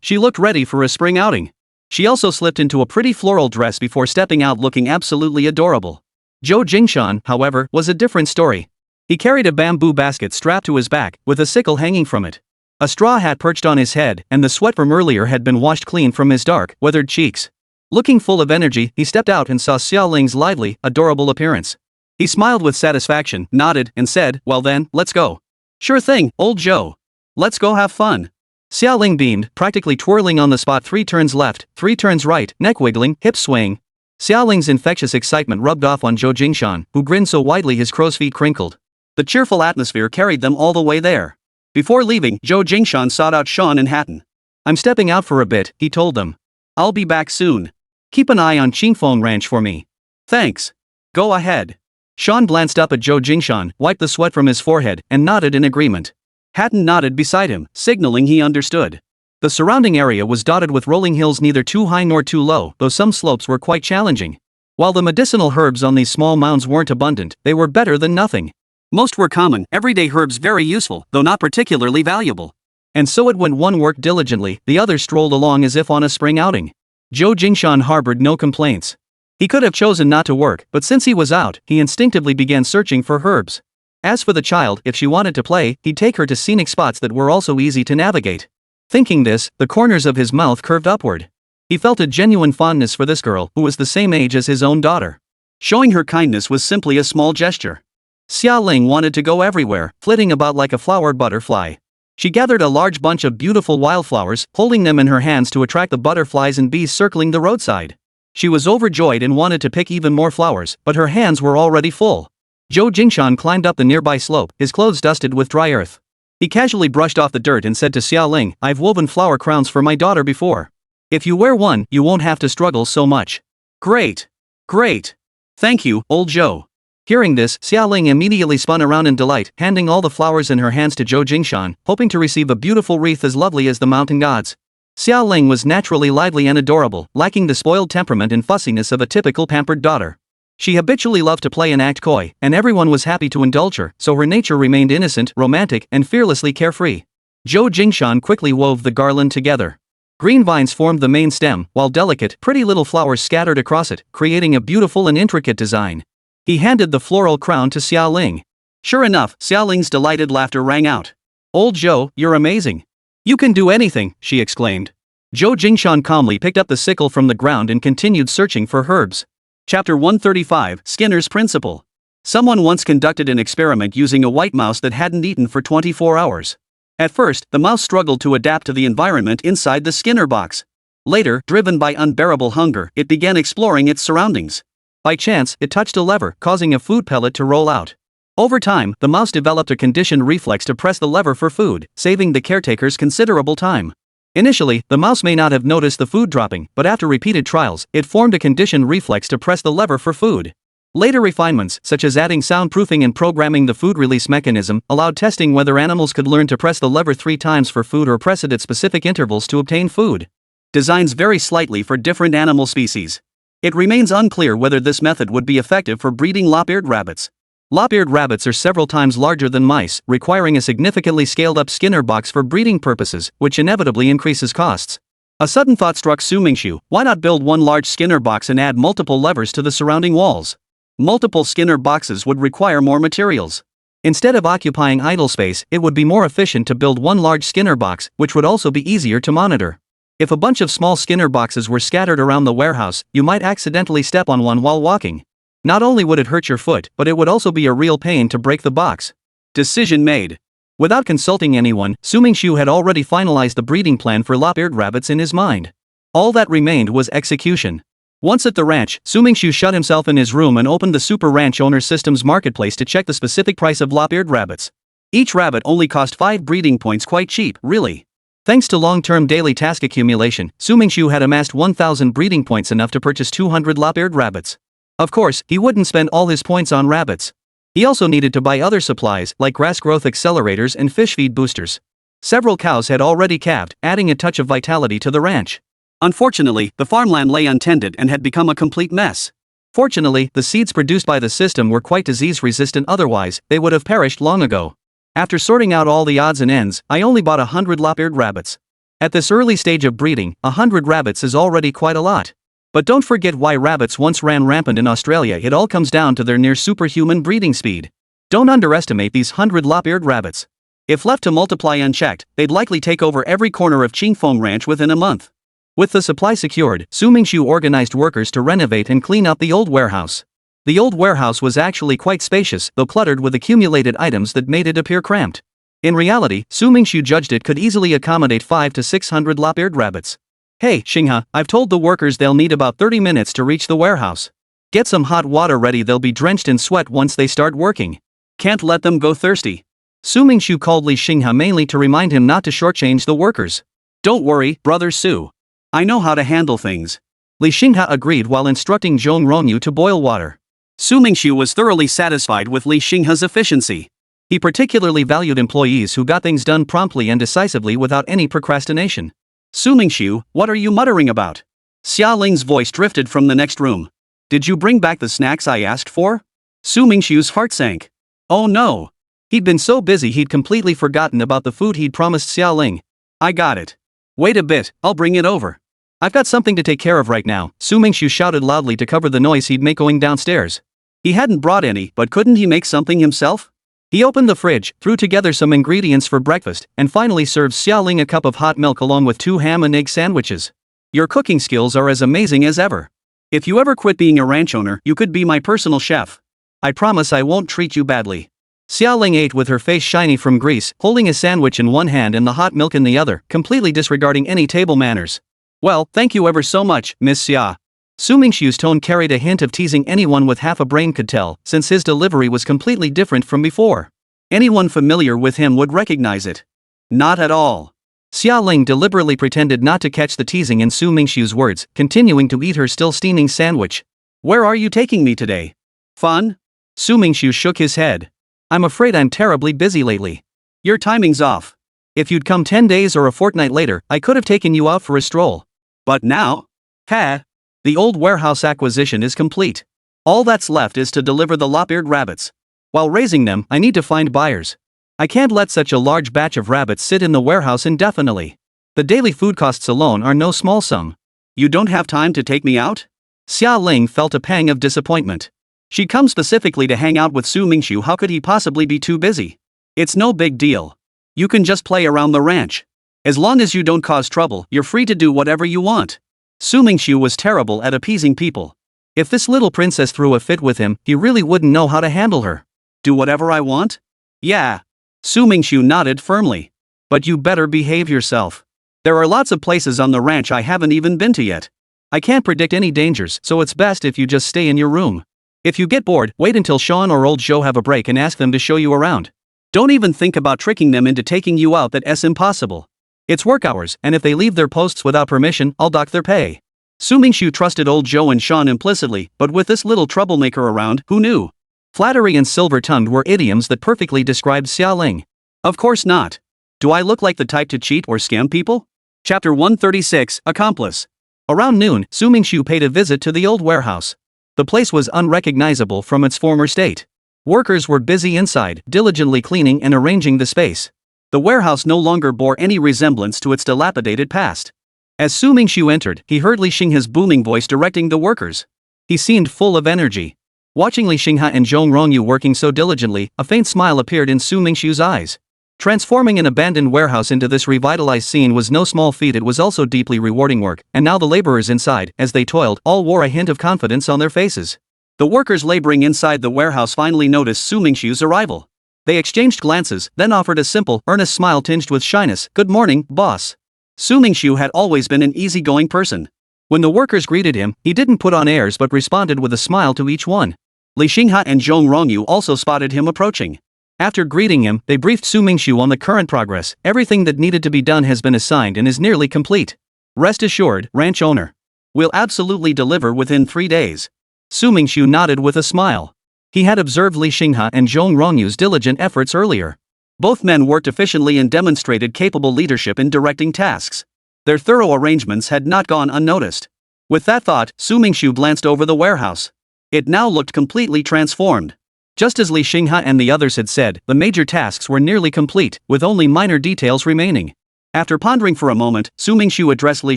She looked ready for a spring outing. She also slipped into a pretty floral dress before stepping out looking absolutely adorable. Zhou Jingshan, however, was a different story. He carried a bamboo basket strapped to his back, with a sickle hanging from it. A straw hat perched on his head, and the sweat from earlier had been washed clean from his dark, weathered cheeks. Looking full of energy, he stepped out and saw Xiaoling's lively, adorable appearance. He smiled with satisfaction, nodded, and said, "Well then, let's go." "Sure thing, old Zhou. Let's go have fun." Xiaoling beamed, practically twirling on the spot 3 turns left, 3 turns right, neck wiggling, hips swaying. Xiaoling's infectious excitement rubbed off on Zhou Jingshan, who grinned so widely his crow's feet crinkled. The cheerful atmosphere carried them all the way there. Before leaving, Zhou Jingshan sought out Sean and Hatton. "I'm stepping out for a bit," he told them. "I'll be back soon. Keep an eye on Qingfeng Ranch for me." "Thanks. Go ahead." Sean glanced up at Zhou Jingshan, wiped the sweat from his forehead, and nodded in agreement. Hatton nodded beside him, signaling he understood. The surrounding area was dotted with rolling hills neither too high nor too low, though some slopes were quite challenging. While the medicinal herbs on these small mounds weren't abundant, they were better than nothing. Most were common, everyday herbs very useful, though not particularly valuable. And so it went one worked diligently, the other strolled along as if on a spring outing. Zhou Jingshan harbored no complaints. He could have chosen not to work, but since he was out, he instinctively began searching for herbs. As for the child, if she wanted to play, he'd take her to scenic spots that were also easy to navigate. Thinking this, the corners of his mouth curved upward. He felt a genuine fondness for this girl, who was the same age as his own daughter. Showing her kindness was simply a small gesture. Xiaoling wanted to go everywhere, flitting about like a flowered butterfly. She gathered a large bunch of beautiful wildflowers, holding them in her hands to attract the butterflies and bees circling the roadside. She was overjoyed and wanted to pick even more flowers, but her hands were already full. Zhou Jingshan climbed up the nearby slope, his clothes dusted with dry earth. He casually brushed off the dirt and said to Xiaoling, "I've woven flower crowns for my daughter before. If you wear one, you won't have to struggle so much." "Great! Great! Thank you, old Zhou." Hearing this, Xiaoling immediately spun around in delight, handing all the flowers in her hands to Zhou Jingshan, hoping to receive a beautiful wreath as lovely as the mountain gods. Xiaoling was naturally lively and adorable, lacking the spoiled temperament and fussiness of a typical pampered daughter. She habitually loved to play and act coy, and everyone was happy to indulge her, so her nature remained innocent, romantic, and fearlessly carefree. Zhou Jingshan quickly wove the garland together. Green vines formed the main stem, while delicate, pretty little flowers scattered across it, creating a beautiful and intricate design. He handed the floral crown to Xiaoling. Sure enough, Xiaoling's delighted laughter rang out. "Old Zhou, you're amazing. You can do anything," she exclaimed. Zhou Jingshan calmly picked up the sickle from the ground and continued searching for herbs. Chapter 135, Skinner's Principle. Someone once conducted an experiment using a white mouse that hadn't eaten for 24 hours. At first, the mouse struggled to adapt to the environment inside the Skinner box. Later, driven by unbearable hunger, it began exploring its surroundings. By chance, it touched a lever, causing a food pellet to roll out. Over time, the mouse developed a conditioned reflex to press the lever for food, saving the caretakers considerable time. Initially, the mouse may not have noticed the food dropping, but after repeated trials, it formed a conditioned reflex to press the lever for food. Later refinements, such as adding soundproofing and programming the food release mechanism, allowed testing whether animals could learn to press the lever 3 times for food or press it at specific intervals to obtain food. designs vary slightly for different animal species. It remains unclear whether this method would be effective for breeding lop-eared rabbits. Lop-eared rabbits are several times larger than mice, requiring a significantly scaled-up skinner box for breeding purposes, which inevitably increases costs. A sudden thought struck Su Mingxu: why not build one large skinner box and add multiple levers to the surrounding walls? Multiple skinner boxes would require more materials. Instead of occupying idle space, it would be more efficient to build one large skinner box, which would also be easier to monitor. If a bunch of small skinner boxes were scattered around the warehouse, you might accidentally step on one while walking. Not only would it hurt your foot, but it would also be a real pain to break the box. Decision made. Without consulting anyone, Su Mingxu had already finalized the breeding plan for lop-eared rabbits in his mind. All that remained was execution. Once at the ranch, Su Mingxu shut himself in his room and opened the Super Ranch Owner Systems marketplace to check the specific price of lop-eared rabbits. Each rabbit only cost 5 breeding points, quite cheap, really. Thanks to long-term daily task accumulation, Su Mingxu had amassed 1,000 breeding points, enough to purchase 200 lop-eared rabbits. Of course, he wouldn't spend all his points on rabbits. He also needed to buy other supplies like grass growth accelerators and fish feed boosters. Several cows had already calved, adding a touch of vitality to the ranch. Unfortunately, the farmland lay untended and had become a complete mess. Fortunately, the seeds produced by the system were quite disease-resistant, otherwise, they would have perished long ago. After sorting out all the odds and ends, I only bought 100 lop-eared rabbits. At this early stage of breeding, 100 rabbits is already quite a lot. But don't forget why rabbits once ran rampant in Australia. It all comes down to their near superhuman breeding speed. Don't underestimate these 100 lop-eared rabbits. If left to multiply unchecked, they'd likely take over every corner of Qingfeng Ranch within a month. With the supply secured, Su Mingxu organized workers to renovate and clean up the old warehouse. The old warehouse was actually quite spacious, though cluttered with accumulated items that made it appear cramped. In reality, Su Mingxu judged it could easily accommodate 500 to 600 lop-eared rabbits. Hey, Xinghe, I've told the workers they'll need about 30 minutes to reach the warehouse. Get some hot water ready, they'll be drenched in sweat once they start working. Can't let them go thirsty. Su Mingxu called Li Xinghe mainly to remind him not to shortchange the workers. Don't worry, brother Su. I know how to handle things. Li Xinghe agreed while instructing Zhong Ronyu to boil water. Su Mingxu was thoroughly satisfied with Li Xinghe's efficiency. He particularly valued employees who got things done promptly and decisively without any procrastination. Su Mingxu, what are you muttering about? Xia Ling's voice drifted from the next room. Did you bring back the snacks I asked for? Su Mingxu's heart sank. Oh no. He'd been so busy he'd completely forgotten about the food he'd promised Xia Ling. I got it. Wait a bit, I'll bring it over. I've got something to take care of right now, Su Mingxu shouted loudly to cover the noise he'd make going downstairs. He hadn't brought any, but couldn't he make something himself? He opened the fridge, threw together some ingredients for breakfast, and finally served Xia Ling a cup of hot milk along with 2 ham and egg sandwiches. Your cooking skills are as amazing as ever. If you ever quit being a ranch owner, you could be my personal chef. I promise I won't treat you badly. Xia Ling ate with her face shiny from grease, holding a sandwich in one hand and the hot milk in the other, completely disregarding any table manners. Well, thank you ever so much, Miss Xia. Su Mingxu's tone carried a hint of teasing. Anyone with half a brain could tell, since his delivery was completely different from before. Anyone familiar with him would recognize it. Not at all. Xia Ling deliberately pretended not to catch the teasing in Su Mingxu's words, continuing to eat her still steaming sandwich. Where are you taking me today? Fun? Su Mingxu shook his head. I'm afraid I'm terribly busy lately. Your timing's off. If you'd come 10 days or a fortnight later, I could have taken you out for a stroll. But now? Ha! The old warehouse acquisition is complete. All that's left is to deliver the lop-eared rabbits. While raising them, I need to find buyers. I can't let such a large batch of rabbits sit in the warehouse indefinitely. The daily food costs alone are no small sum. You don't have time to take me out? Xia Ling felt a pang of disappointment. She'd come specifically to hang out with Su Mingxu. How could he possibly be too busy? It's no big deal. You can just play around the ranch. As long as you don't cause trouble, you're free to do whatever you want. Su Mingxu was terrible at appeasing people. If this little princess threw a fit with him, he really wouldn't know how to handle her. Do whatever I want? Yeah. Su Mingxu nodded firmly. But you better behave yourself. There are lots of places on the ranch I haven't even been to yet. I can't predict any dangers, so it's best if you just stay in your room. If you get bored, wait until Sean or old Joe have a break and ask them to show you around. Don't even think about tricking them into taking you out. That's impossible. It's work hours, and if they leave their posts without permission, I'll dock their pay. Su Mingxu trusted old Joe and Sean implicitly, but with this little troublemaker around, who knew? Flattery and silver-tongued were idioms that perfectly described Xia Ling. Of course not. Do I look like the type to cheat or scam people? Chapter 136, Accomplice. Around noon, Su Mingxu paid a visit to the old warehouse. The place was unrecognizable from its former state. Workers were busy inside, diligently cleaning and arranging the space. The warehouse no longer bore any resemblance to its dilapidated past. As Su Mingxu entered, he heard Li Xinghe's booming voice directing the workers. He seemed full of energy. Watching Li Xinghe and Zhong Rongyu working so diligently, a faint smile appeared in Su Mingxu's eyes. Transforming an abandoned warehouse into this revitalized scene was no small feat. It was also deeply rewarding work, and now the laborers inside, as they toiled, all wore a hint of confidence on their faces. The workers laboring inside the warehouse finally noticed Su Mingxu's arrival. They exchanged glances, then offered a simple, earnest smile tinged with shyness. "Good morning, boss." Su Mingxu had always been an easygoing person. When the workers greeted him, he didn't put on airs but responded with a smile to each one. Li Xinghe and Zhong Rongyu also spotted him approaching. After greeting him, they briefed Su Mingxu on the current progress. "Everything that needed to be done has been assigned and is nearly complete. Rest assured, ranch owner. We'll absolutely deliver within 3 days." Su Mingxu nodded with a smile. He had observed Li Xinghe and Zhong Rongyu's diligent efforts earlier. Both men worked efficiently and demonstrated capable leadership in directing tasks. Their thorough arrangements had not gone unnoticed. With that thought, Su Mingxu glanced over the warehouse. It now looked completely transformed. Just as Li Xinghe and the others had said, the major tasks were nearly complete, with only minor details remaining. After pondering for a moment, Su Mingxu addressed Li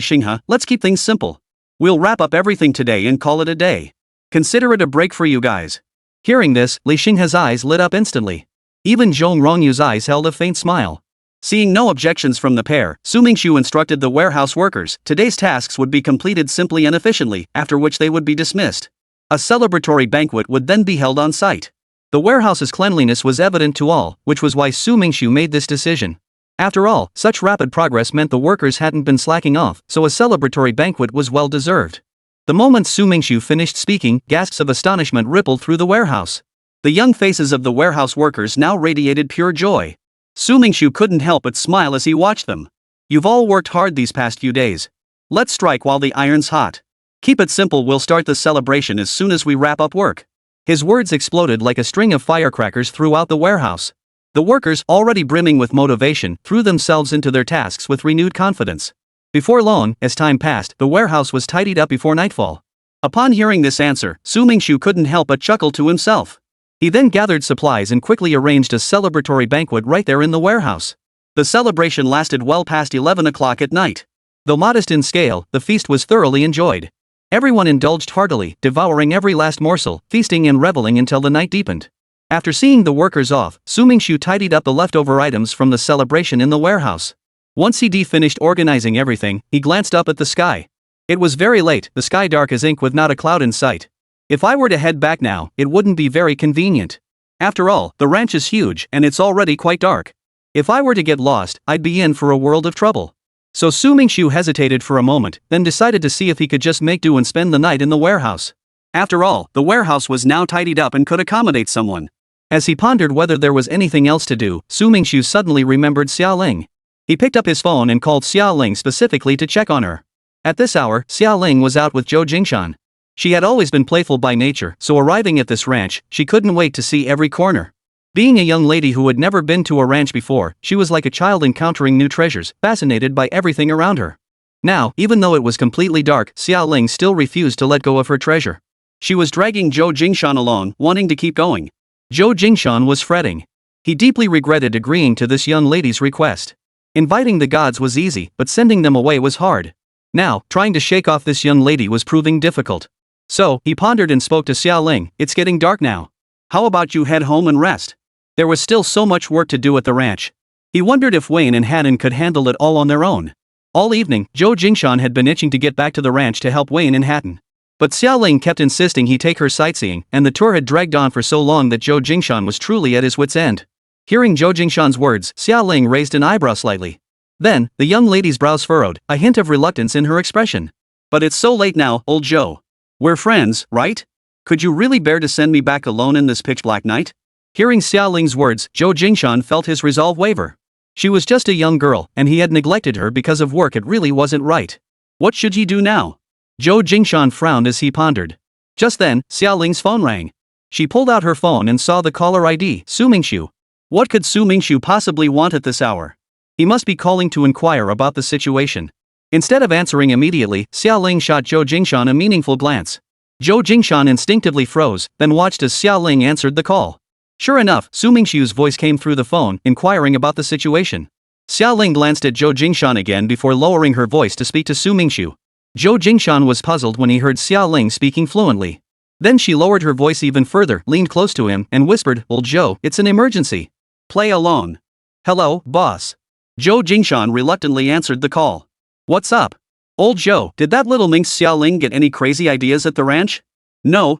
Xinghe. "Let's keep things simple. We'll wrap up everything today and call it a day. Consider it a break for you guys." Hearing this, Li Xinghe's eyes lit up instantly. Even Zhong Rongyu's eyes held a faint smile. Seeing no objections from the pair, Su Mingxu instructed the warehouse workers. Today's tasks would be completed simply and efficiently, after which they would be dismissed. A celebratory banquet would then be held on site. The warehouse's cleanliness was evident to all, which was why Su Mingxu made this decision. After all, such rapid progress meant the workers hadn't been slacking off, so a celebratory banquet was well deserved. The moment Su Mingxu finished speaking, gasps of astonishment rippled through the warehouse. The young faces of the warehouse workers now radiated pure joy. Su Mingxu couldn't help but smile as he watched them. "You've all worked hard these past few days. Let's strike while the iron's hot. Keep it simple. We'll start the celebration as soon as we wrap up work." His words exploded like a string of firecrackers throughout the warehouse. The workers, already brimming with motivation, threw themselves into their tasks with renewed confidence. Before long, as time passed, the warehouse was tidied up before nightfall. Upon hearing this answer, Su Mingxu couldn't help but chuckle to himself. He then gathered supplies and quickly arranged a celebratory banquet right there in the warehouse. The celebration lasted well past 11 o'clock at night. Though modest in scale, the feast was thoroughly enjoyed. Everyone indulged heartily, devouring every last morsel, feasting and reveling until the night deepened. After seeing the workers off, Su Mingxu tidied up the leftover items from the celebration in the warehouse. Once he finished organizing everything, he glanced up at the sky. It was very late, the sky dark as ink with not a cloud in sight. "If I were to head back now, it wouldn't be very convenient. After all, the ranch is huge and it's already quite dark. If I were to get lost, I'd be in for a world of trouble." So Su Mingxu hesitated for a moment, then decided to see if he could just make do and spend the night in the warehouse. After all, the warehouse was now tidied up and could accommodate someone. As he pondered whether there was anything else to do, Su Mingxu suddenly remembered Xia Ling. He picked up his phone and called Xia Ling specifically to check on her. At this hour, Xia Ling was out with Zhou Jingshan. She had always been playful by nature, so arriving at this ranch, she couldn't wait to see every corner. Being a young lady who had never been to a ranch before, she was like a child encountering new treasures, fascinated by everything around her. Now, even though it was completely dark, Xia Ling still refused to let go of her treasure. She was dragging Zhou Jingshan along, wanting to keep going. Zhou Jingshan was fretting. He deeply regretted agreeing to this young lady's request. Inviting the gods was easy, but sending them away was hard. Now, trying to shake off this young lady was proving difficult. So, he pondered and spoke to Xia Ling. "It's getting dark now. How about you head home and rest?" There was still so much work to do at the ranch. He wondered if Wayne and Hannon could handle it all on their own. All evening, Zhou Jingshan had been itching to get back to the ranch to help Wayne and Hatton. But Xia Ling kept insisting he take her sightseeing, and the tour had dragged on for so long that Zhou Jingshan was truly at his wit's end. Hearing Zhou Jingshan's words, Xia Ling raised an eyebrow slightly. Then, the young lady's brows furrowed, a hint of reluctance in her expression. "But it's so late now, old Zhou. We're friends, right? Could you really bear to send me back alone in this pitch-black night?" Hearing Xia Ling's words, Zhou Jingshan felt his resolve waver. She was just a young girl, and he had neglected her because of work. It really wasn't right. What should he do now? Zhou Jingshan frowned as he pondered. Just then, Xia Ling's phone rang. She pulled out her phone and saw the caller ID, Su Mingxu. What could Su Mingxu possibly want at this hour? He must be calling to inquire about the situation. Instead of answering immediately, Xia Ling shot Zhou Jingshan a meaningful glance. Zhou Jingshan instinctively froze, then watched as Xia Ling answered the call. Sure enough, Su Mingxu's voice came through the phone, inquiring about the situation. Xia Ling glanced at Zhou Jingshan again before lowering her voice to speak to Su Mingxu. Zhou Jingshan was puzzled when he heard Xia Ling speaking fluently. Then she lowered her voice even further, leaned close to him, and whispered, "Old Zhou, it's an emergency. Play alone." "Hello, boss." Zhou Jingshan reluctantly answered the call. "What's up? Old Zhou, did that little minx Xia Ling get any crazy ideas at the ranch?" No.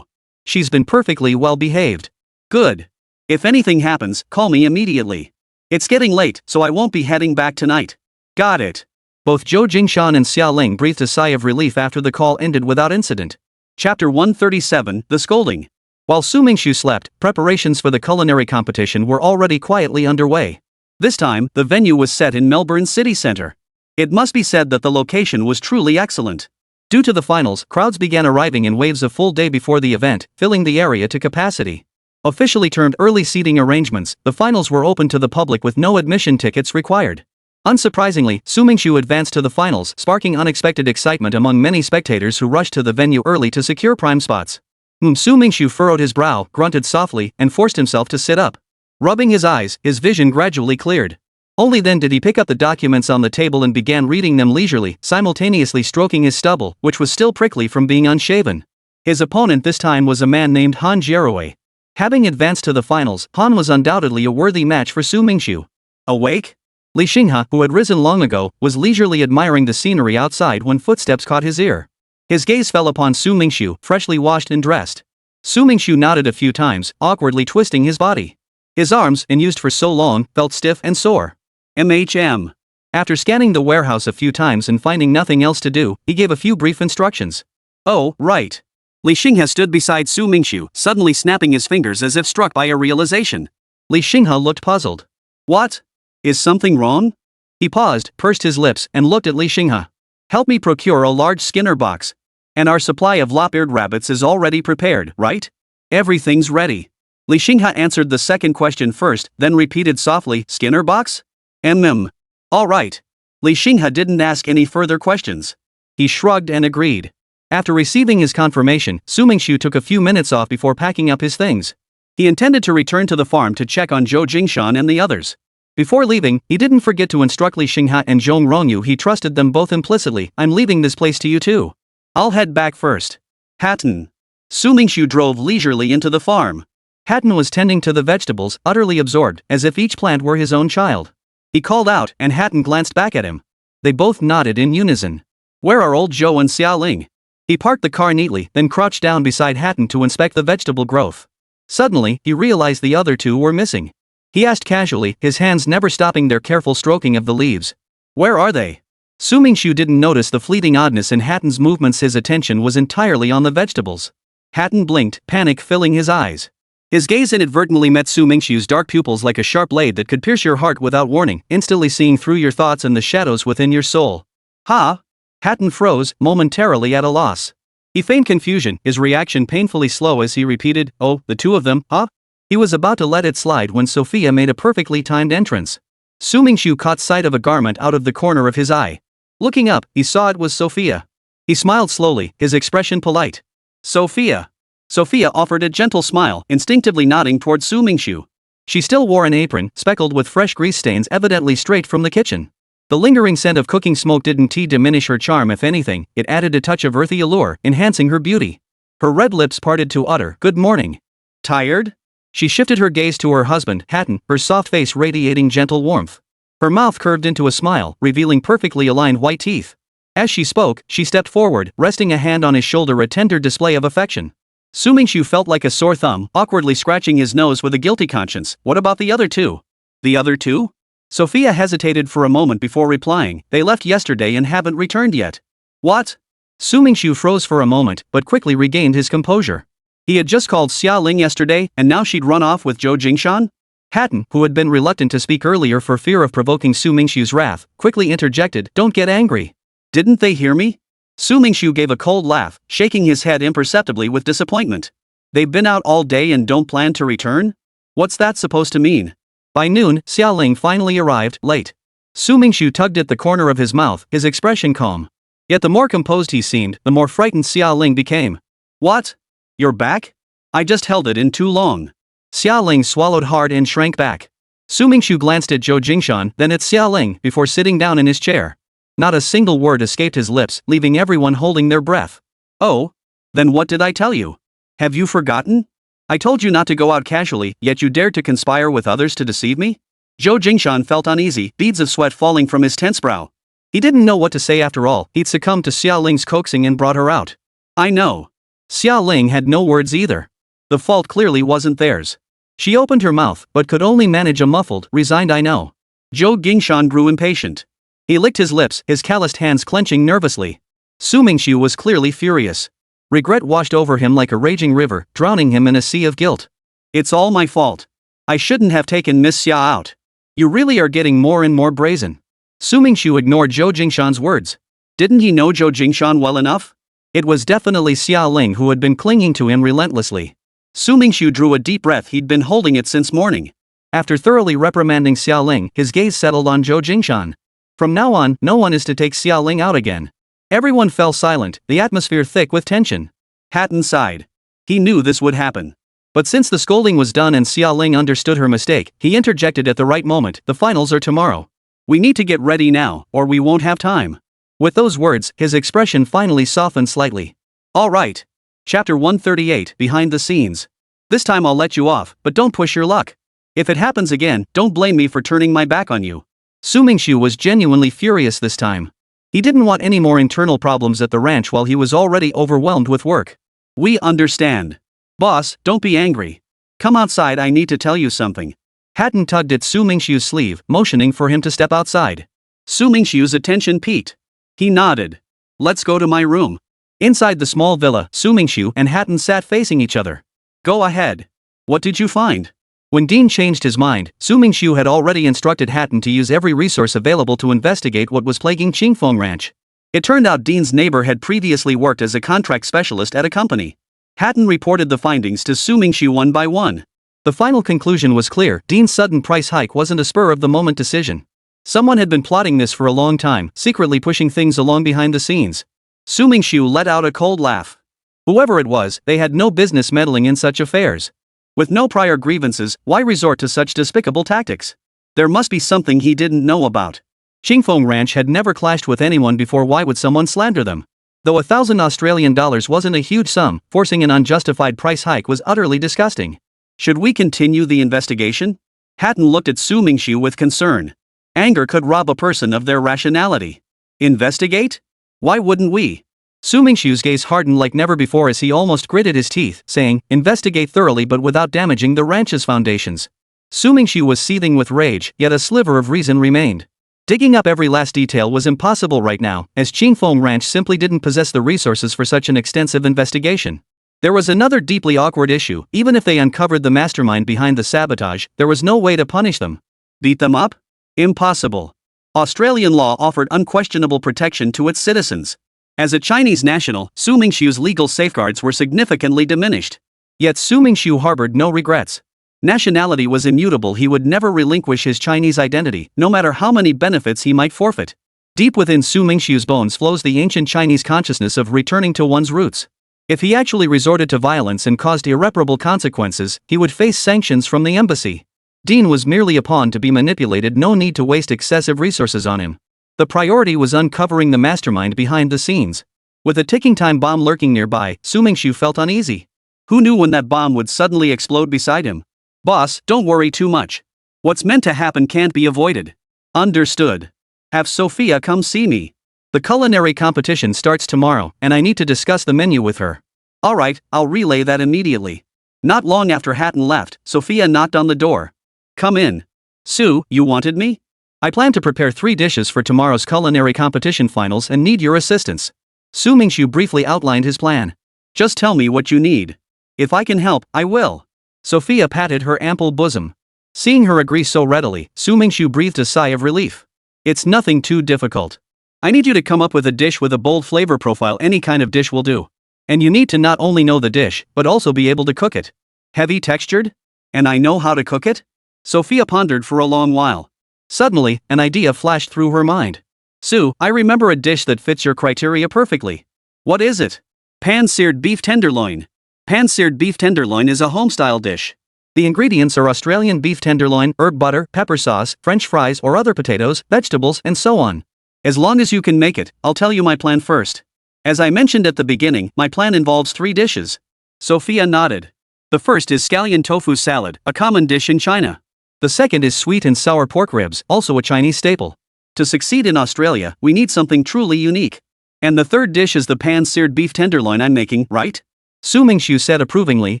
She's been perfectly well behaved." "Good. If anything happens, call me immediately. It's getting late, so I won't be heading back tonight." "Got it." Both Zhou Jingshan and Xia Ling breathed a sigh of relief after the call ended without incident. Chapter 137, The Scolding. While Su Mingxu slept, preparations for the culinary competition were already quietly underway. This time, the venue was set in Melbourne's city centre. It must be said that the location was truly excellent. Due to the finals, crowds began arriving in waves a full day before the event, filling the area to capacity. Officially termed early seating arrangements, the finals were open to the public with no admission tickets required. Unsurprisingly, Su Mingxu advanced to the finals, sparking unexpected excitement among many spectators who rushed to the venue early to secure prime spots. Su Mingxu furrowed his brow, grunted softly, and forced himself to sit up. Rubbing his eyes, his vision gradually cleared. Only then did he pick up the documents on the table and began reading them leisurely, simultaneously stroking his stubble, which was still prickly from being unshaven. His opponent this time was a man named Han Jierui. Having advanced to the finals, Han was undoubtedly a worthy match for Su Mingxu. Awake? Li Xinghe, who had risen long ago, was leisurely admiring the scenery outside when footsteps caught his ear. His gaze fell upon Su Mingxu, freshly washed and dressed. Su Mingxu nodded a few times, awkwardly twisting his body. His arms, unused for so long, felt stiff and sore. "MHM. After scanning the warehouse a few times and finding nothing else to do, he gave a few brief instructions. "Oh, right." Li Xinghe stood beside Su Mingxu, suddenly snapping his fingers as if struck by a realization. Li Xinghe looked puzzled. "What? Is something wrong?" He paused, pursed his lips, and looked at Li Xinghe. "Help me procure a large Skinner box. And our supply of lop-eared rabbits is already prepared, right?" "Everything's ready." Li Xinghe answered the second question first, then repeated softly, "Skinner box? All right." Li Xinghe didn't ask any further questions. He shrugged and agreed. After receiving his confirmation, Su Mingxu took a few minutes off before packing up his things. He intended to return to the farm to check on Zhou Jingshan and the others. Before leaving, he didn't forget to instruct Li Xinghe and Zhong Rongyu he trusted them both implicitly. "I'm leaving this place to you too. I'll head back first." Hatton. Su Mingxu drove leisurely into the farm. Hatton was tending to the vegetables, utterly absorbed, as if each plant were his own child. He called out, and Hatton glanced back at him. They both nodded in unison. "Where are old Zhou and Xia Ling?" He parked the car neatly, then crouched down beside Hatton to inspect the vegetable growth. Suddenly, he realized the other two were missing. He asked casually, his hands never stopping their careful stroking of the leaves. "Where are they?" Su Mingxu didn't notice the fleeting oddness in Hatton's movements. His attention was entirely on the vegetables. Hatton blinked, panic filling his eyes. His gaze inadvertently met Su Mingxu's dark pupils like a sharp blade that could pierce your heart without warning, instantly seeing through your thoughts and the shadows within your soul. "Ha?" Hatton froze, momentarily at a loss. He feigned confusion, his reaction painfully slow as he repeated, "Oh, the two of them, huh?" He was about to let it slide when Sophia made a perfectly timed entrance. Su Mingxu caught sight of a garment out of the corner of his eye. Looking up, he saw it was Sophia. He smiled slowly, his expression polite. "Sophia." Sophia offered a gentle smile, instinctively nodding toward Su Mingxu. She still wore an apron, speckled with fresh grease stains evidently straight from the kitchen. The lingering scent of cooking smoke didn't diminish her charm. If anything, it added a touch of earthy allure, enhancing her beauty. Her red lips parted to utter, "Good morning." "Tired?" She shifted her gaze to her husband, Hatton, her soft face radiating gentle warmth. Her mouth curved into a smile, revealing perfectly aligned white teeth. As she spoke, she stepped forward, resting a hand on his shoulder, a tender display of affection. Su Mingxu felt like a sore thumb, awkwardly scratching his nose with a guilty conscience. "What about the other two?" "The other two?" Sophia hesitated for a moment before replying. "They left yesterday and haven't returned yet." "What?" Su Mingxu froze for a moment, but quickly regained his composure. He had just called Xia Ling yesterday, and now she'd run off with Zhou Jingshan? Hatton, who had been reluctant to speak earlier for fear of provoking Su Mingxu's wrath, quickly interjected, "Don't get angry. Didn't they hear me?" Su Mingxu gave a cold laugh, shaking his head imperceptibly with disappointment. "They've been out all day and don't plan to return? What's that supposed to mean?" By noon, Xia Ling finally arrived, late. Su Mingxu tugged at the corner of his mouth, his expression calm. Yet the more composed he seemed, the more frightened Xiaoling became. What? You're back? I just held it in too long. Xiaoling swallowed hard and shrank back. Su Mingxu glanced at Zhou Jingshan, then at Xiaoling, before sitting down in his chair. Not a single word escaped his lips, leaving everyone holding their breath. Oh? Then what did I tell you? Have you forgotten? I told you not to go out casually, yet you dared to conspire with others to deceive me? Zhou Jingshan felt uneasy, beads of sweat falling from his tense brow. He didn't know what to say after all. He'd succumbed to Xiaoling's coaxing and brought her out. I know. Xiaoling had no words either. The fault clearly wasn't theirs. She opened her mouth, but could only manage a muffled, resigned I know. Zhou Jingshan grew impatient. He licked his lips, his calloused hands clenching nervously. Su Mingxu was clearly furious. Regret washed over him like a raging river, drowning him in a sea of guilt. It's all my fault. I shouldn't have taken Miss Xia out. You really are getting more and more brazen. Su Mingxu ignored Zhou Jingshan's words. Didn't he know Zhou Jingshan well enough? It was definitely Xiaoling who had been clinging to him relentlessly. Su Mingxu drew a deep breath. He'd been holding it since morning. After thoroughly reprimanding Xiaoling, his gaze settled on Zhou Jingshan. From now on, no one is to take Xiaoling out again. Everyone fell silent, the atmosphere thick with tension. Hatton sighed. He knew this would happen. But since the scolding was done and Xiaoling understood her mistake, he interjected at the right moment. The finals are tomorrow. We need to get ready now, or we won't have time. With those words, his expression finally softened slightly. All right. Chapter 138, Behind the Scenes. This time I'll let you off, but don't push your luck. If it happens again, don't blame me for turning my back on you. Su Mingxu was genuinely furious this time. He didn't want any more internal problems at the ranch while he was already overwhelmed with work. We understand. Boss, don't be angry. Come outside, I need to tell you something. Hatton tugged at Su Mingxu's sleeve, motioning for him to step outside. Su Mingxu's attention peaked. He nodded. Let's go to my room. Inside the small villa, Su Mingxu and Hatton sat facing each other. Go ahead. What did you find? When Dean changed his mind, Su Mingxu had already instructed Hatton to use every resource available to investigate what was plaguing Qingfeng Ranch. It turned out Dean's neighbor had previously worked as a contract specialist at a company. Hatton reported the findings to Su Mingxu one by one. The final conclusion was clear. Dean's sudden price hike wasn't a spur-of-the-moment decision. Someone had been plotting this for a long time, secretly pushing things along behind the scenes. Su Mingxu let out a cold laugh. Whoever it was, they had no business meddling in such affairs. With no prior grievances, why resort to such despicable tactics? There must be something he didn't know about. Qingfeng Ranch had never clashed with anyone before. Why would someone slander them? Though $1,000 Australian wasn't a huge sum, forcing an unjustified price hike was utterly disgusting. Should we continue the investigation? Hatton looked at Su Mingxu with concern. Anger could rob a person of their rationality. Investigate? Why wouldn't we? Su Mingxu's gaze hardened like never before as he almost gritted his teeth, saying, investigate thoroughly but without damaging the ranch's foundations. Su Mingxu was seething with rage, yet a sliver of reason remained. Digging up every last detail was impossible right now, as Qingfeng Ranch simply didn't possess the resources for such an extensive investigation. There was another deeply awkward issue. Even if they uncovered the mastermind behind the sabotage, there was no way to punish them. Beat them up? Impossible. Australian law offered unquestionable protection to its citizens. As a Chinese national, Su Mingxu's legal safeguards were significantly diminished. Yet Su Mingxu harbored no regrets. Nationality was immutable. He would never relinquish his Chinese identity, no matter how many benefits he might forfeit. Deep within Su Mingxu's bones flows the ancient Chinese consciousness of returning to one's roots. If he actually resorted to violence and caused irreparable consequences, he would face sanctions from the embassy. Dean was merely a pawn to be manipulated. No need to waste excessive resources on him. The priority was uncovering the mastermind behind the scenes. With a ticking time bomb lurking nearby, Su Mingxu felt uneasy. Who knew when that bomb would suddenly explode beside him? Boss, don't worry too much. What's meant to happen can't be avoided. Understood. Have Sophia come see me. The culinary competition starts tomorrow, and I need to discuss the menu with her. Alright, I'll relay that immediately. Not long after Hatton left, Sophia knocked on the door. Come in. Sue, you wanted me? I plan to prepare 3 dishes for tomorrow's culinary competition finals and need your assistance. Su Mingxu briefly outlined his plan. Just tell me what you need. If I can help, I will. Sophia patted her ample bosom. Seeing her agree so readily, Su Mingxu breathed a sigh of relief. It's nothing too difficult. I need you to come up with a dish with a bold flavor profile. Any kind of dish will do. And you need to not only know the dish, but also be able to cook it. Heavy textured? And I know how to cook it? Sophia pondered for a long while. Suddenly, an idea flashed through her mind. Sue, I remember a dish that fits your criteria perfectly. What is it? Pan-seared beef tenderloin. Pan-seared beef tenderloin is a home-style dish. The ingredients are Australian beef tenderloin, herb butter, pepper sauce, French fries or other potatoes, vegetables, and so on. As long as you can make it, I'll tell you my plan first. As I mentioned at the beginning, my plan involves 3 dishes. Sophia nodded. The first is scallion tofu salad, a common dish in China. The second is sweet and sour pork ribs, also a Chinese staple. To succeed in Australia, we need something truly unique. And the third dish is the pan-seared beef tenderloin I'm making, right? Su Mingxu said approvingly,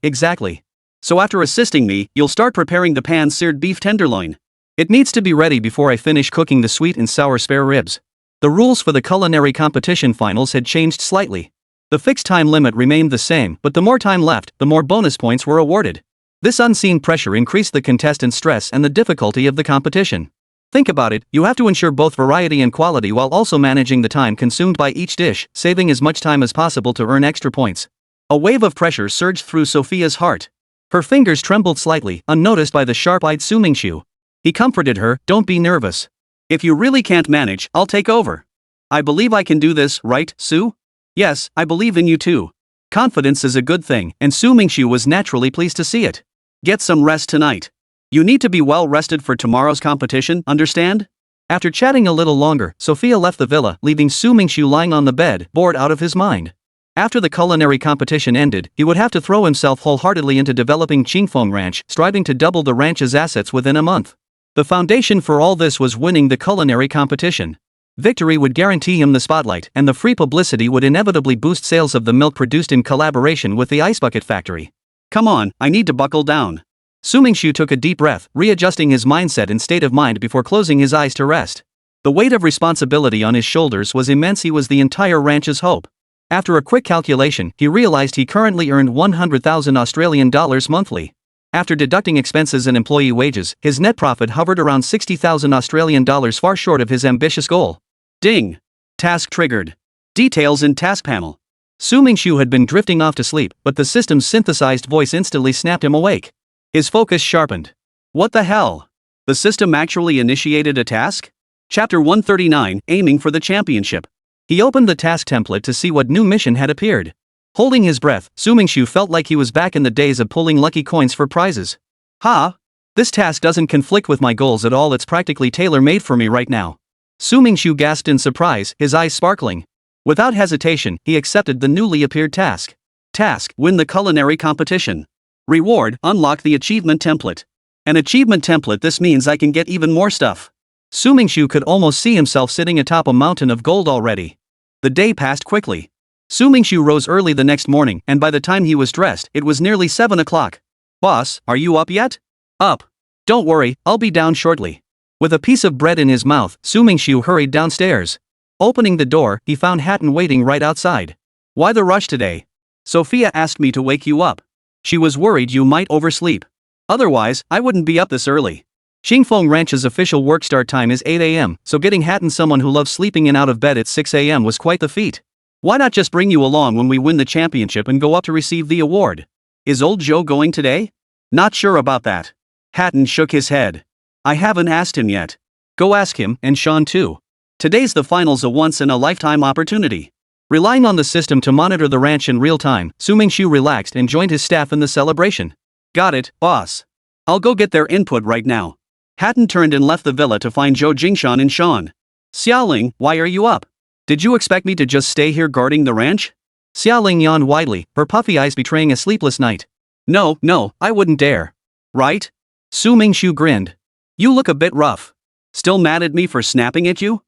exactly. So after assisting me, you'll start preparing the pan-seared beef tenderloin. It needs to be ready before I finish cooking the sweet and sour spare ribs. The rules for the culinary competition finals had changed slightly. The fixed time limit remained the same, but the more time left, the more bonus points were awarded. This unseen pressure increased the contestants' stress and the difficulty of the competition. Think about it, you have to ensure both variety and quality while also managing the time consumed by each dish, saving as much time as possible to earn extra points. A wave of pressure surged through Sophia's heart. Her fingers trembled slightly, unnoticed by the sharp-eyed Su Mingxu. He comforted her, don't be nervous. If you really can't manage, I'll take over. I believe I can do this, right, Su? Yes, I believe in you too. Confidence is a good thing, and Su Mingxu was naturally pleased to see it. Get some rest tonight. You need to be well rested for tomorrow's competition, understand? After chatting a little longer, Sophia left the villa, leaving Su Mingxu lying on the bed, bored out of his mind. After the culinary competition ended, he would have to throw himself wholeheartedly into developing Qingfeng Ranch, striving to double the ranch's assets within a month. The foundation for all this was winning the culinary competition. Victory would guarantee him the spotlight, and the free publicity would inevitably boost sales of the milk produced in collaboration with the Ice Bucket Factory. Come on, I need to buckle down. Su Mingxu took a deep breath, readjusting his mindset and state of mind before closing his eyes to rest. The weight of responsibility on his shoulders was immense. He was the entire ranch's hope. After a quick calculation, he realized he currently earned 100,000 Australian dollars monthly. After deducting expenses and employee wages, his net profit hovered around 60,000 Australian dollars, far short of his ambitious goal. Ding! Task triggered. Details in task panel. Su Mingxu had been drifting off to sleep, but the system's synthesized voice instantly snapped him awake. His focus sharpened. What the hell? The system actually initiated a task? Chapter 139, Aiming for the Championship. He opened the task template to see what new mission had appeared. Holding his breath, Su Mingxu felt like he was back in the days of pulling lucky coins for prizes. Ha! This task doesn't conflict with my goals at all. It's practically tailor-made for me right now. Su Mingxu gasped in surprise, his eyes sparkling. Without hesitation, he accepted the newly appeared task. Task: win the culinary competition. Reward: unlock the achievement template. An achievement template. This means I can get even more stuff. Su Mingxu could almost see himself sitting atop a mountain of gold already. The day passed quickly. Su Mingxu rose early the next morning, and by the time he was dressed, it was nearly 7 o'clock. Boss, are you up yet? Up. Don't worry, I'll be down shortly. With a piece of bread in his mouth, Su Mingxu hurried downstairs. Opening the door, he found Hatton waiting right outside. Why the rush today? Sophia asked me to wake you up. She was worried you might oversleep. Otherwise, I wouldn't be up this early. Qingfeng Ranch's official work start time is 8 a.m., so getting Hatton, someone who loves sleeping in out of bed at 6 a.m. was quite the feat. Why not just bring you along when we win the championship and go up to receive the award? Is old Joe going today? Not sure about that. Hatton shook his head. I haven't asked him yet. Go ask him, and Sean too. Today's the finals, a once-in-a-lifetime opportunity. Relying on the system to monitor the ranch in real time, Su Mingxu relaxed and joined his staff in the celebration. Got it, boss. I'll go get their input right now. Hatton turned and left the villa to find Zhou Jingshan and Sean. Xiaoling, why are you up? Did you expect me to just stay here guarding the ranch? Xiaoling yawned widely, her puffy eyes betraying a sleepless night. No, I wouldn't dare. Right? Su Mingxu grinned. You look a bit rough. Still mad at me for snapping at you?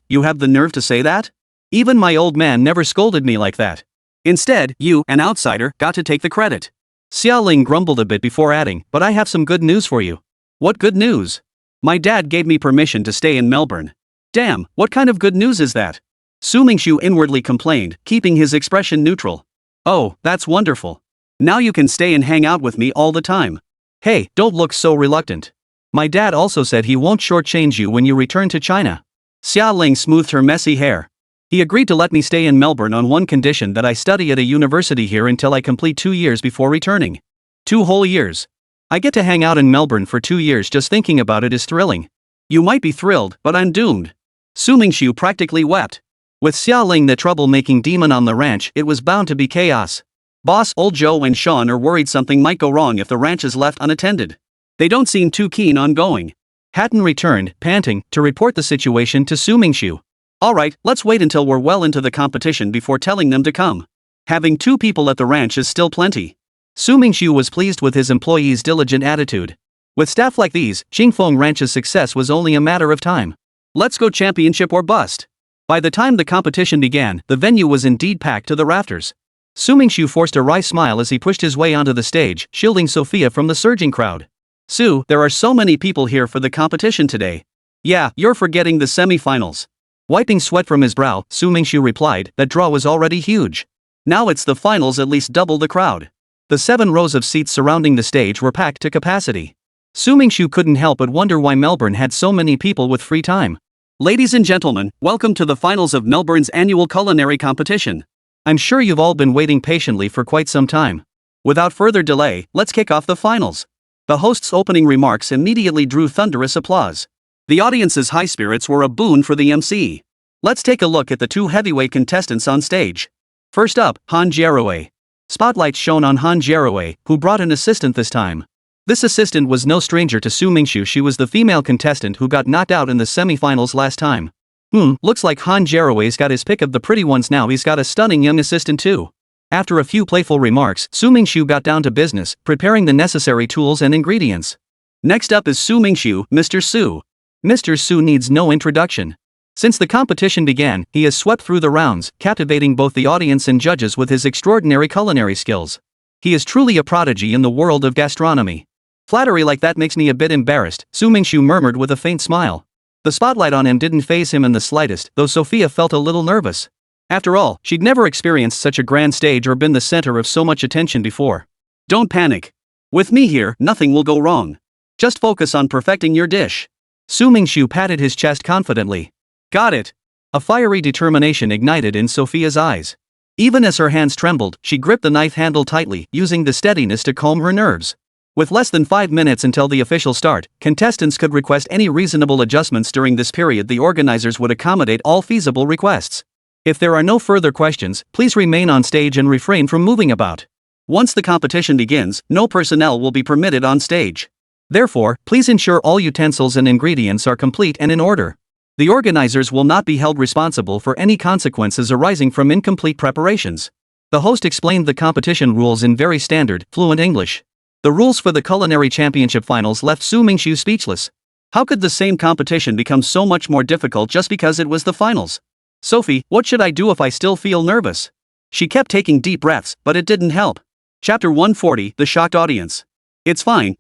You have the nerve to say that? Even my old man never scolded me like that. Instead, you, an outsider, got to take the credit. Xiaoling grumbled a bit before adding, but I have some good news for you. What good news? My dad gave me permission to stay in Melbourne. Damn, what kind of good news is that? Su Mingxu inwardly complained, keeping his expression neutral. Oh, that's wonderful. Now you can stay and hang out with me all the time. Hey, don't look so reluctant. My dad also said he won't shortchange you when you return to China. Xiaoling smoothed her messy hair. He agreed to let me stay in Melbourne on one condition: that I study at a university here until I complete 2 years before returning. 2 whole years. I get to hang out in Melbourne for 2 years. Just thinking about it is thrilling. You might be thrilled, but I'm doomed. Su Mingxu practically wept. With Xia Ling the troublemaking demon on the ranch, it was bound to be chaos. Boss, old Joe and Sean are worried something might go wrong if the ranch is left unattended. They don't seem too keen on going. Hatton returned, panting, to report the situation to Su Mingxu. Alright, let's wait until we're well into the competition before telling them to come. Having 2 people at the ranch is still plenty. Su Mingxu was pleased with his employees' diligent attitude. With staff like these, Qingfeng Ranch's success was only a matter of time. Let's go championship or bust. By the time the competition began, the venue was indeed packed to the rafters. Su Mingxu forced a wry smile as he pushed his way onto the stage, shielding Sophia from the surging crowd. Su, there are so many people here for the competition today. Yeah, you're forgetting the semi-finals. Wiping sweat from his brow, Su Mingxu replied, that draw was already huge. Now it's the finals, at least double the crowd. The 7 rows of seats surrounding the stage were packed to capacity. Su Mingxu couldn't help but wonder why Melbourne had so many people with free time. Ladies and gentlemen, welcome to the finals of Melbourne's annual culinary competition. I'm sure you've all been waiting patiently for quite some time. Without further delay, let's kick off the finals. The host's opening remarks immediately drew thunderous applause. The audience's high spirits were a boon for the MC. Let's take a look at the 2 heavyweight contestants on stage. First up, Han Jiarui. Spotlight shone on Han Jiarui, who brought an assistant this time. This assistant was no stranger to Su Mingxu. She was the female contestant who got knocked out in the semi-finals last time. Looks like Han Jiarui's got his pick of the pretty ones now. He's got a stunning young assistant too. After a few playful remarks, Su Mingxu got down to business, preparing the necessary tools and ingredients. Next up is Su Mingxu, Mr. Su. Mr. Su needs no introduction. Since the competition began, he has swept through the rounds, captivating both the audience and judges with his extraordinary culinary skills. He is truly a prodigy in the world of gastronomy. Flattery like that makes me a bit embarrassed, Su Mingxu murmured with a faint smile. The spotlight on him didn't faze him in the slightest, though Sophia felt a little nervous. After all, she'd never experienced such a grand stage or been the center of so much attention before. Don't panic. With me here, nothing will go wrong. Just focus on perfecting your dish. Su Mingxu patted his chest confidently. Got it. A fiery determination ignited in Sophia's eyes. Even as her hands trembled, she gripped the knife handle tightly, using the steadiness to calm her nerves. With less than 5 minutes until the official start, contestants could request any reasonable adjustments. During this period, the organizers would accommodate all feasible requests. If there are no further questions, please remain on stage and refrain from moving about. Once the competition begins, no personnel will be permitted on stage. Therefore, please ensure all utensils and ingredients are complete and in order. The organizers will not be held responsible for any consequences arising from incomplete preparations. The host explained the competition rules in very standard, fluent English. The rules for the culinary championship finals left Su Mingxu speechless. How could the same competition become so much more difficult just because it was the finals? Sophie, what should I do if I still feel nervous? She kept taking deep breaths, but it didn't help. Chapter 140, The Shocked Audience. It's fine.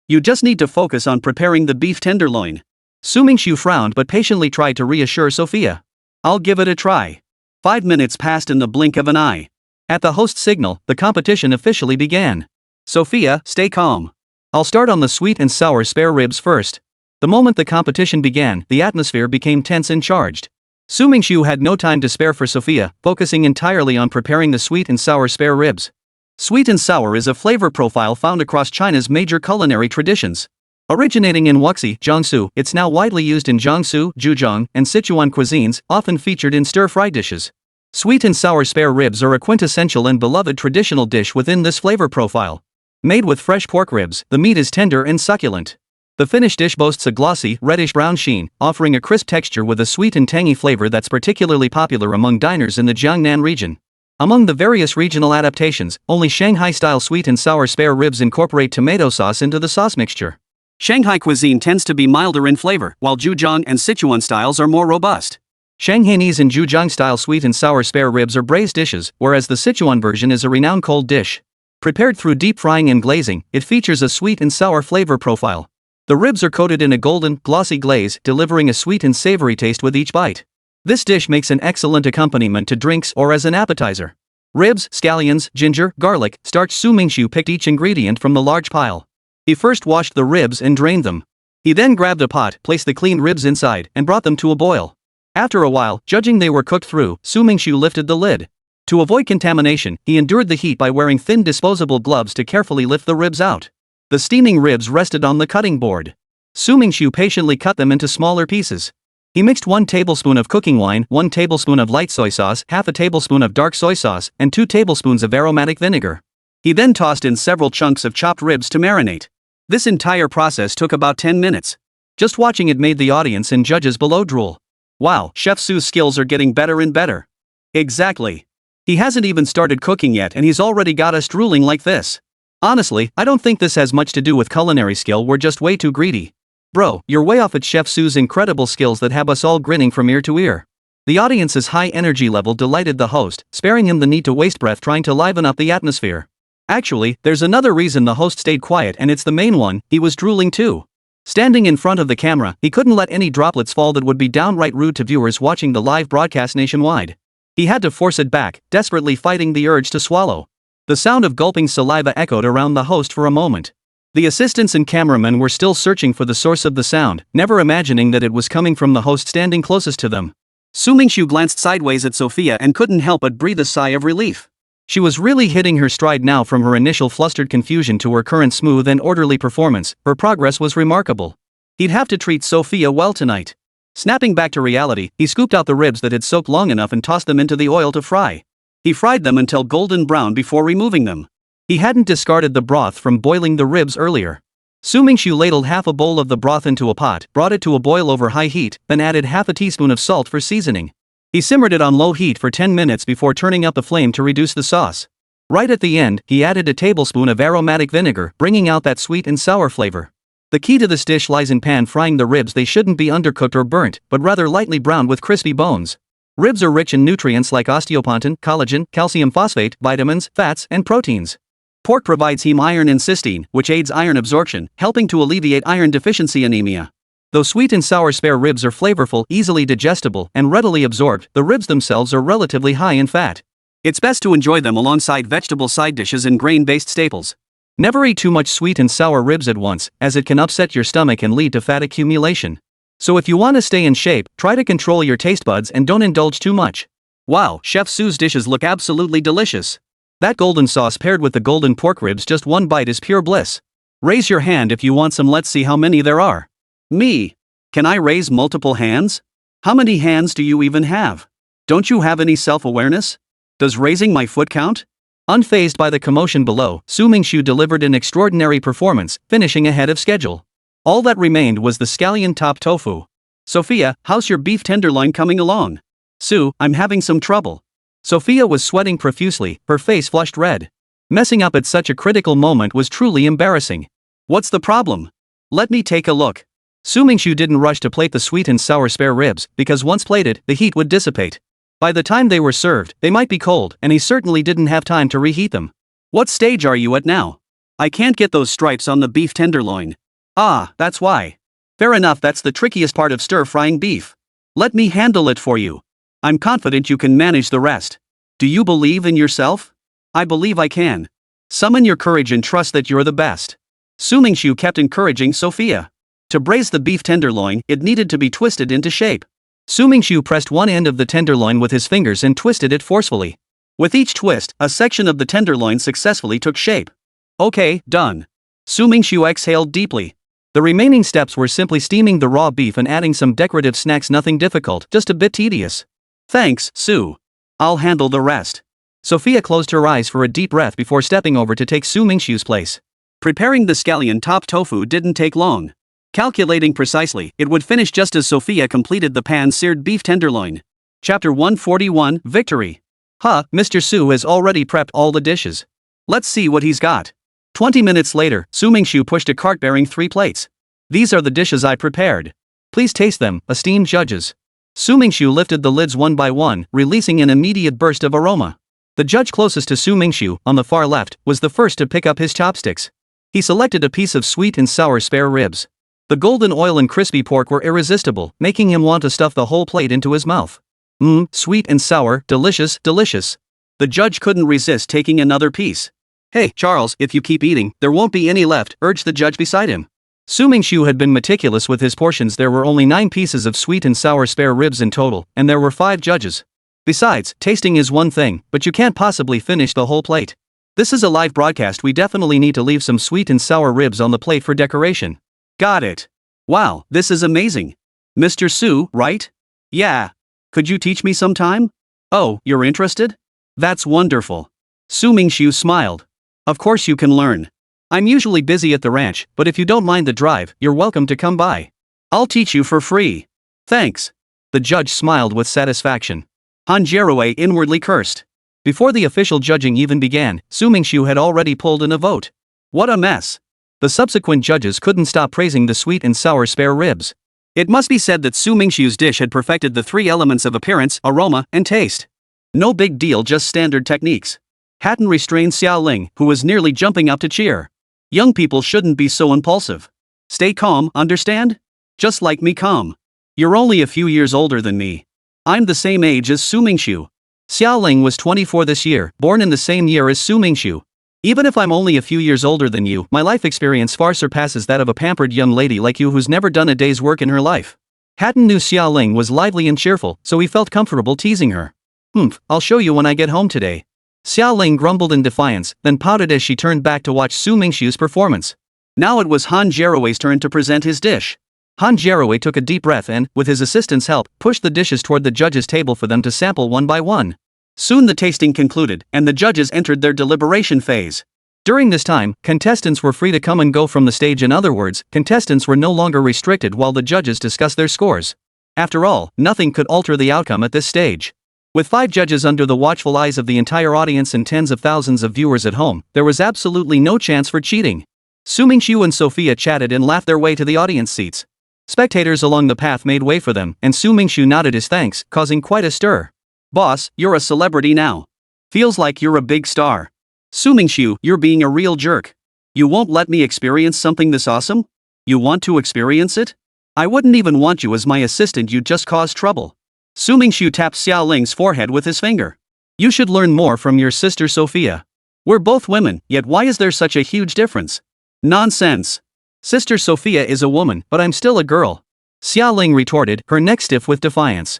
You just need to focus on preparing the beef tenderloin. Su Mingxu frowned but patiently tried to reassure Sophia. I'll give it a try. 5 minutes passed in the blink of an eye. At the host's signal, the competition officially began. Sophia, stay calm. I'll start on the sweet and sour spare ribs first. The moment the competition began, the atmosphere became tense and charged. Su Mingxu had no time to spare for Sophia, focusing entirely on preparing the sweet and sour spare ribs. Sweet and sour is a flavor profile found across China's major culinary traditions. Originating in Wuxi, Jiangsu, it's now widely used in Jiangsu, Zhejiang, and Sichuan cuisines, often featured in stir-fry dishes. Sweet and sour spare ribs are a quintessential and beloved traditional dish within this flavor profile. Made with fresh pork ribs, the meat is tender and succulent. The finished dish boasts a glossy, reddish-brown sheen, offering a crisp texture with a sweet and tangy flavor that's particularly popular among diners in the Jiangnan region. Among the various regional adaptations, only Shanghai-style sweet and sour spare ribs incorporate tomato sauce into the sauce mixture. Shanghai cuisine tends to be milder in flavor, while Zhejiang and Sichuan styles are more robust. Shanghainese and Zhejiang-style sweet and sour spare ribs are braised dishes, whereas the Sichuan version is a renowned cold dish. Prepared through deep frying and glazing, it features a sweet and sour flavor profile. The ribs are coated in a golden, glossy glaze, delivering a sweet and savory taste with each bite. This dish makes an excellent accompaniment to drinks or as an appetizer. Ribs, scallions, ginger, garlic, starch. Su Mingxu picked each ingredient from the large pile. He first washed the ribs and drained them. He then grabbed a pot, placed the cleaned ribs inside, and brought them to a boil. After a while, judging they were cooked through, Su Mingxu lifted the lid. To avoid contamination, he endured the heat by wearing thin disposable gloves to carefully lift the ribs out. The steaming ribs rested on the cutting board. Su Mingxu patiently cut them into smaller pieces. He mixed 1 tablespoon of cooking wine, 1 tablespoon of light soy sauce, half a tablespoon of dark soy sauce, and 2 tablespoons of aromatic vinegar. He then tossed in several chunks of chopped ribs to marinate. This entire process took about 10 minutes. Just watching it made the audience and judges below drool. Wow, Chef Su's skills are getting better and better. Exactly. He hasn't even started cooking yet and he's already got us drooling like this. Honestly, I don't think this has much to do with culinary skill, we're just way too greedy. Bro, you're way off at Chef Su's incredible skills that have us all grinning from ear to ear. The audience's high energy level delighted the host, sparing him the need to waste breath trying to liven up the atmosphere. Actually, there's another reason the host stayed quiet and it's the main one, he was drooling too. Standing in front of the camera, he couldn't let any droplets fall that would be downright rude to viewers watching the live broadcast nationwide. He had to force it back, desperately fighting the urge to swallow. The sound of gulping saliva echoed around the host for a moment. The assistants and cameramen were still searching for the source of the sound, never imagining that it was coming from the host standing closest to them. Su Mingxu glanced sideways at Sophia and couldn't help but breathe a sigh of relief. She was really hitting her stride now. From her initial flustered confusion to her current smooth and orderly performance, her progress was remarkable. He'd have to treat Sophia well tonight. Snapping back to reality, he scooped out the ribs that had soaked long enough and tossed them into the oil to fry. He fried them until golden brown before removing them. He hadn't discarded the broth from boiling the ribs earlier. Su Mingxu ladled half a bowl of the broth into a pot, brought it to a boil over high heat, then added half a teaspoon of salt for seasoning. He simmered it on low heat for 10 minutes before turning up the flame to reduce the sauce. Right at the end, he added a tablespoon of aromatic vinegar, bringing out that sweet and sour flavor. The key to this dish lies in pan frying the ribs. They shouldn't be undercooked or burnt, but rather lightly browned with crispy bones. Ribs are rich in nutrients like osteopontin, collagen, calcium phosphate, vitamins, fats, and proteins. Pork provides heme iron and cysteine, which aids iron absorption, helping to alleviate iron deficiency anemia. Though sweet and sour spare ribs are flavorful, easily digestible, and readily absorbed, the ribs themselves are relatively high in fat. It's best to enjoy them alongside vegetable side dishes and grain-based staples. Never eat too much sweet and sour ribs at once, as it can upset your stomach and lead to fat accumulation. So if you want to stay in shape, try to control your taste buds and don't indulge too much. Wow, Chef Su's dishes look absolutely delicious. That golden sauce paired with the golden pork ribs, just one bite is pure bliss. Raise your hand if you want some. Let's see how many there are. Me. Can I raise multiple hands? How many hands do you even have? Don't you have any self-awareness? Does raising my foot count? Unfazed by the commotion below, Su Mingxu delivered an extraordinary performance, finishing ahead of schedule. All that remained was the scallion top tofu. Sophia, how's your beef tenderloin coming along? Su, I'm having some trouble. Sophia was sweating profusely, her face flushed red. Messing up at such a critical moment was truly embarrassing. What's the problem? Let me take a look. Su Mingxu didn't rush to plate the sweet and sour spare ribs, because once plated, the heat would dissipate. By the time they were served, they might be cold, and he certainly didn't have time to reheat them. What stage are you at now? I can't get those stripes on the beef tenderloin. Ah, that's why. Fair enough, that's the trickiest part of stir-frying beef. Let me handle it for you. I'm confident you can manage the rest. Do you believe in yourself? I believe I can. Summon your courage and trust that you're the best. Su Mingxu kept encouraging Sophia. To braise the beef tenderloin, it needed to be twisted into shape. Su Mingxu pressed one end of the tenderloin with his fingers and twisted it forcefully. With each twist, a section of the tenderloin successfully took shape. Okay, done. Su Mingxu exhaled deeply. The remaining steps were simply steaming the raw beef and adding some decorative snacks. Nothing difficult, just a bit tedious. Thanks, Su. I'll handle the rest. Sophia closed her eyes for a deep breath before stepping over to take Su Mingxu's place. Preparing the scallion top tofu didn't take long. Calculating precisely, it would finish just as Sophia completed the pan-seared beef tenderloin. Chapter 141, Victory. Mr. Su has already prepped all the dishes. Let's see what he's got. 20 minutes later, Su Mingxu pushed a cart bearing 3 plates. These are the dishes I prepared. Please taste them, esteemed judges. Su Mingxu lifted the lids one by one, releasing an immediate burst of aroma. The judge closest to Su Mingxu, on the far left, was the first to pick up his chopsticks. He selected a piece of sweet and sour spare ribs. The golden oil and crispy pork were irresistible, making him want to stuff the whole plate into his mouth. Sweet and sour, delicious, delicious. The judge couldn't resist taking another piece. Hey, Charles, if you keep eating, there won't be any left, urged the judge beside him. Su Mingxu had been meticulous with his portions. There were only 9 pieces of sweet and sour spare ribs in total, and there were 5 judges. Besides, tasting is one thing, but you can't possibly finish the whole plate. This is a live broadcast. We definitely need to leave some sweet and sour ribs on the plate for decoration. Got it. Wow, this is amazing. Mr. Su, right? Yeah. Could you teach me sometime? Oh, you're interested? That's wonderful. Su Mingxu smiled. Of course you can learn. I'm usually busy at the ranch, but if you don't mind the drive, you're welcome to come by. I'll teach you for free. Thanks. The judge smiled with satisfaction. Han Jiarui inwardly cursed. Before the official judging even began, Su Mingxu had already pulled in a vote. What a mess. The subsequent judges couldn't stop praising the sweet and sour spare ribs. It must be said that Su Mingxiu's dish had perfected the three elements of appearance, aroma, and taste. No big deal, just standard techniques. Hatton restrained Xiao Ling, who was nearly jumping up to cheer. Young people shouldn't be so impulsive. Stay calm, understand? Just like me calm. You're only a few years older than me. I'm the same age as Su Mingxiu. Xiao Ling was 24 this year, born in the same year as Su Mingxiu. Even if I'm only a few years older than you, my life experience far surpasses that of a pampered young lady like you who's never done a day's work in her life. Hatton knew Xiao Ling was lively and cheerful, so he felt comfortable teasing her. I'll show you when I get home today. Xiao Ling grumbled in defiance, then pouted as she turned back to watch Su Mingxiu's performance. Now it was Han Jiarui's turn to present his dish. Han Jiarui took a deep breath and, with his assistant's help, pushed the dishes toward the judges' table for them to sample one by one. Soon the tasting concluded, and the judges entered their deliberation phase. During this time, contestants were free to come and go from the stage. In other words, contestants were no longer restricted while the judges discussed their scores. After all, nothing could alter the outcome at this stage. With 5 judges under the watchful eyes of the entire audience and tens of thousands of viewers at home, there was absolutely no chance for cheating. Su Mingxiu and Sophia chatted and laughed their way to the audience seats. Spectators along the path made way for them, and Su Mingxiu nodded his thanks, causing quite a stir. Boss, you're a celebrity now. Feels like you're a big star. Su Mingxiu, you're being a real jerk. You won't let me experience something this awesome? You want to experience it? I wouldn't even want you as my assistant, you'd just cause trouble. Su Mingxiu tapped Xiao Ling's forehead with his finger. You should learn more from your sister Sophia. We're both women, yet why is there such a huge difference? Nonsense. Sister Sophia is a woman, but I'm still a girl. Xiao Ling retorted, her neck stiff with defiance.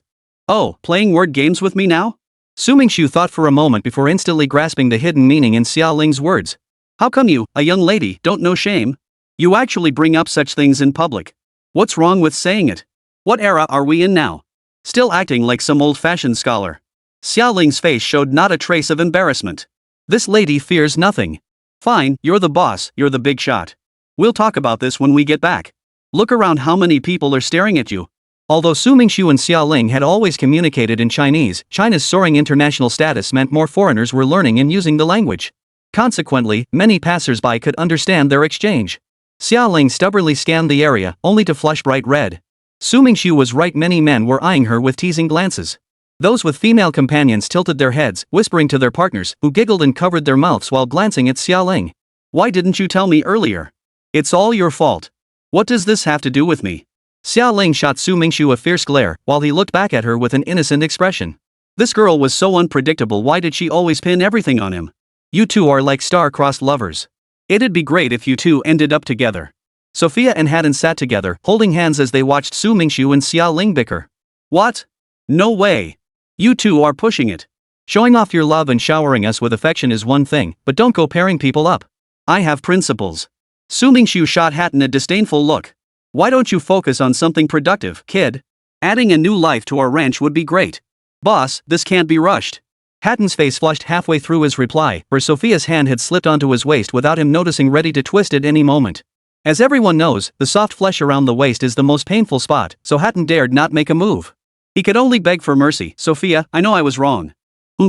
Oh, playing word games with me now? Su Mingxiu thought for a moment before instantly grasping the hidden meaning in Xiao Ling's words. How come you, a young lady, don't know shame? You actually bring up such things in public. What's wrong with saying it? What era are we in now? Still acting like some old-fashioned scholar. Xiao Ling's face showed not a trace of embarrassment. This lady fears nothing. Fine, you're the boss, you're the big shot. We'll talk about this when we get back. Look around, how many people are staring at you. Although Su Mingxiu and Xiao Ling had always communicated in Chinese, China's soaring international status meant more foreigners were learning and using the language. Consequently, many passers-by could understand their exchange. Xiao Ling stubbornly scanned the area, only to flush bright red. Su Mingxiu was right, many men were eyeing her with teasing glances. Those with female companions tilted their heads, whispering to their partners, who giggled and covered their mouths while glancing at Xiao Ling. Why didn't you tell me earlier? It's all your fault. What does this have to do with me? Xiao Ling shot Su Mingxiu a fierce glare, while he looked back at her with an innocent expression. This girl was so unpredictable, why did she always pin everything on him? You two are like star-crossed lovers. It'd be great if you two ended up together. Sophia and Hatton sat together, holding hands as they watched Su Mingxiu and Xiao Ling bicker. What? No way. You two are pushing it. Showing off your love and showering us with affection is one thing, but don't go pairing people up. I have principles. Su Mingxiu shot Hatton a disdainful look. Why don't you focus on something productive, kid? Adding a new life to our ranch would be great. Boss, this can't be rushed. Hatton's face flushed halfway through his reply, where Sophia's hand had slipped onto his waist without him noticing, ready to twist at any moment. As everyone knows, the soft flesh around the waist is the most painful spot, so Hatton dared not make a move. He could only beg for mercy. Sophia, I know I was wrong.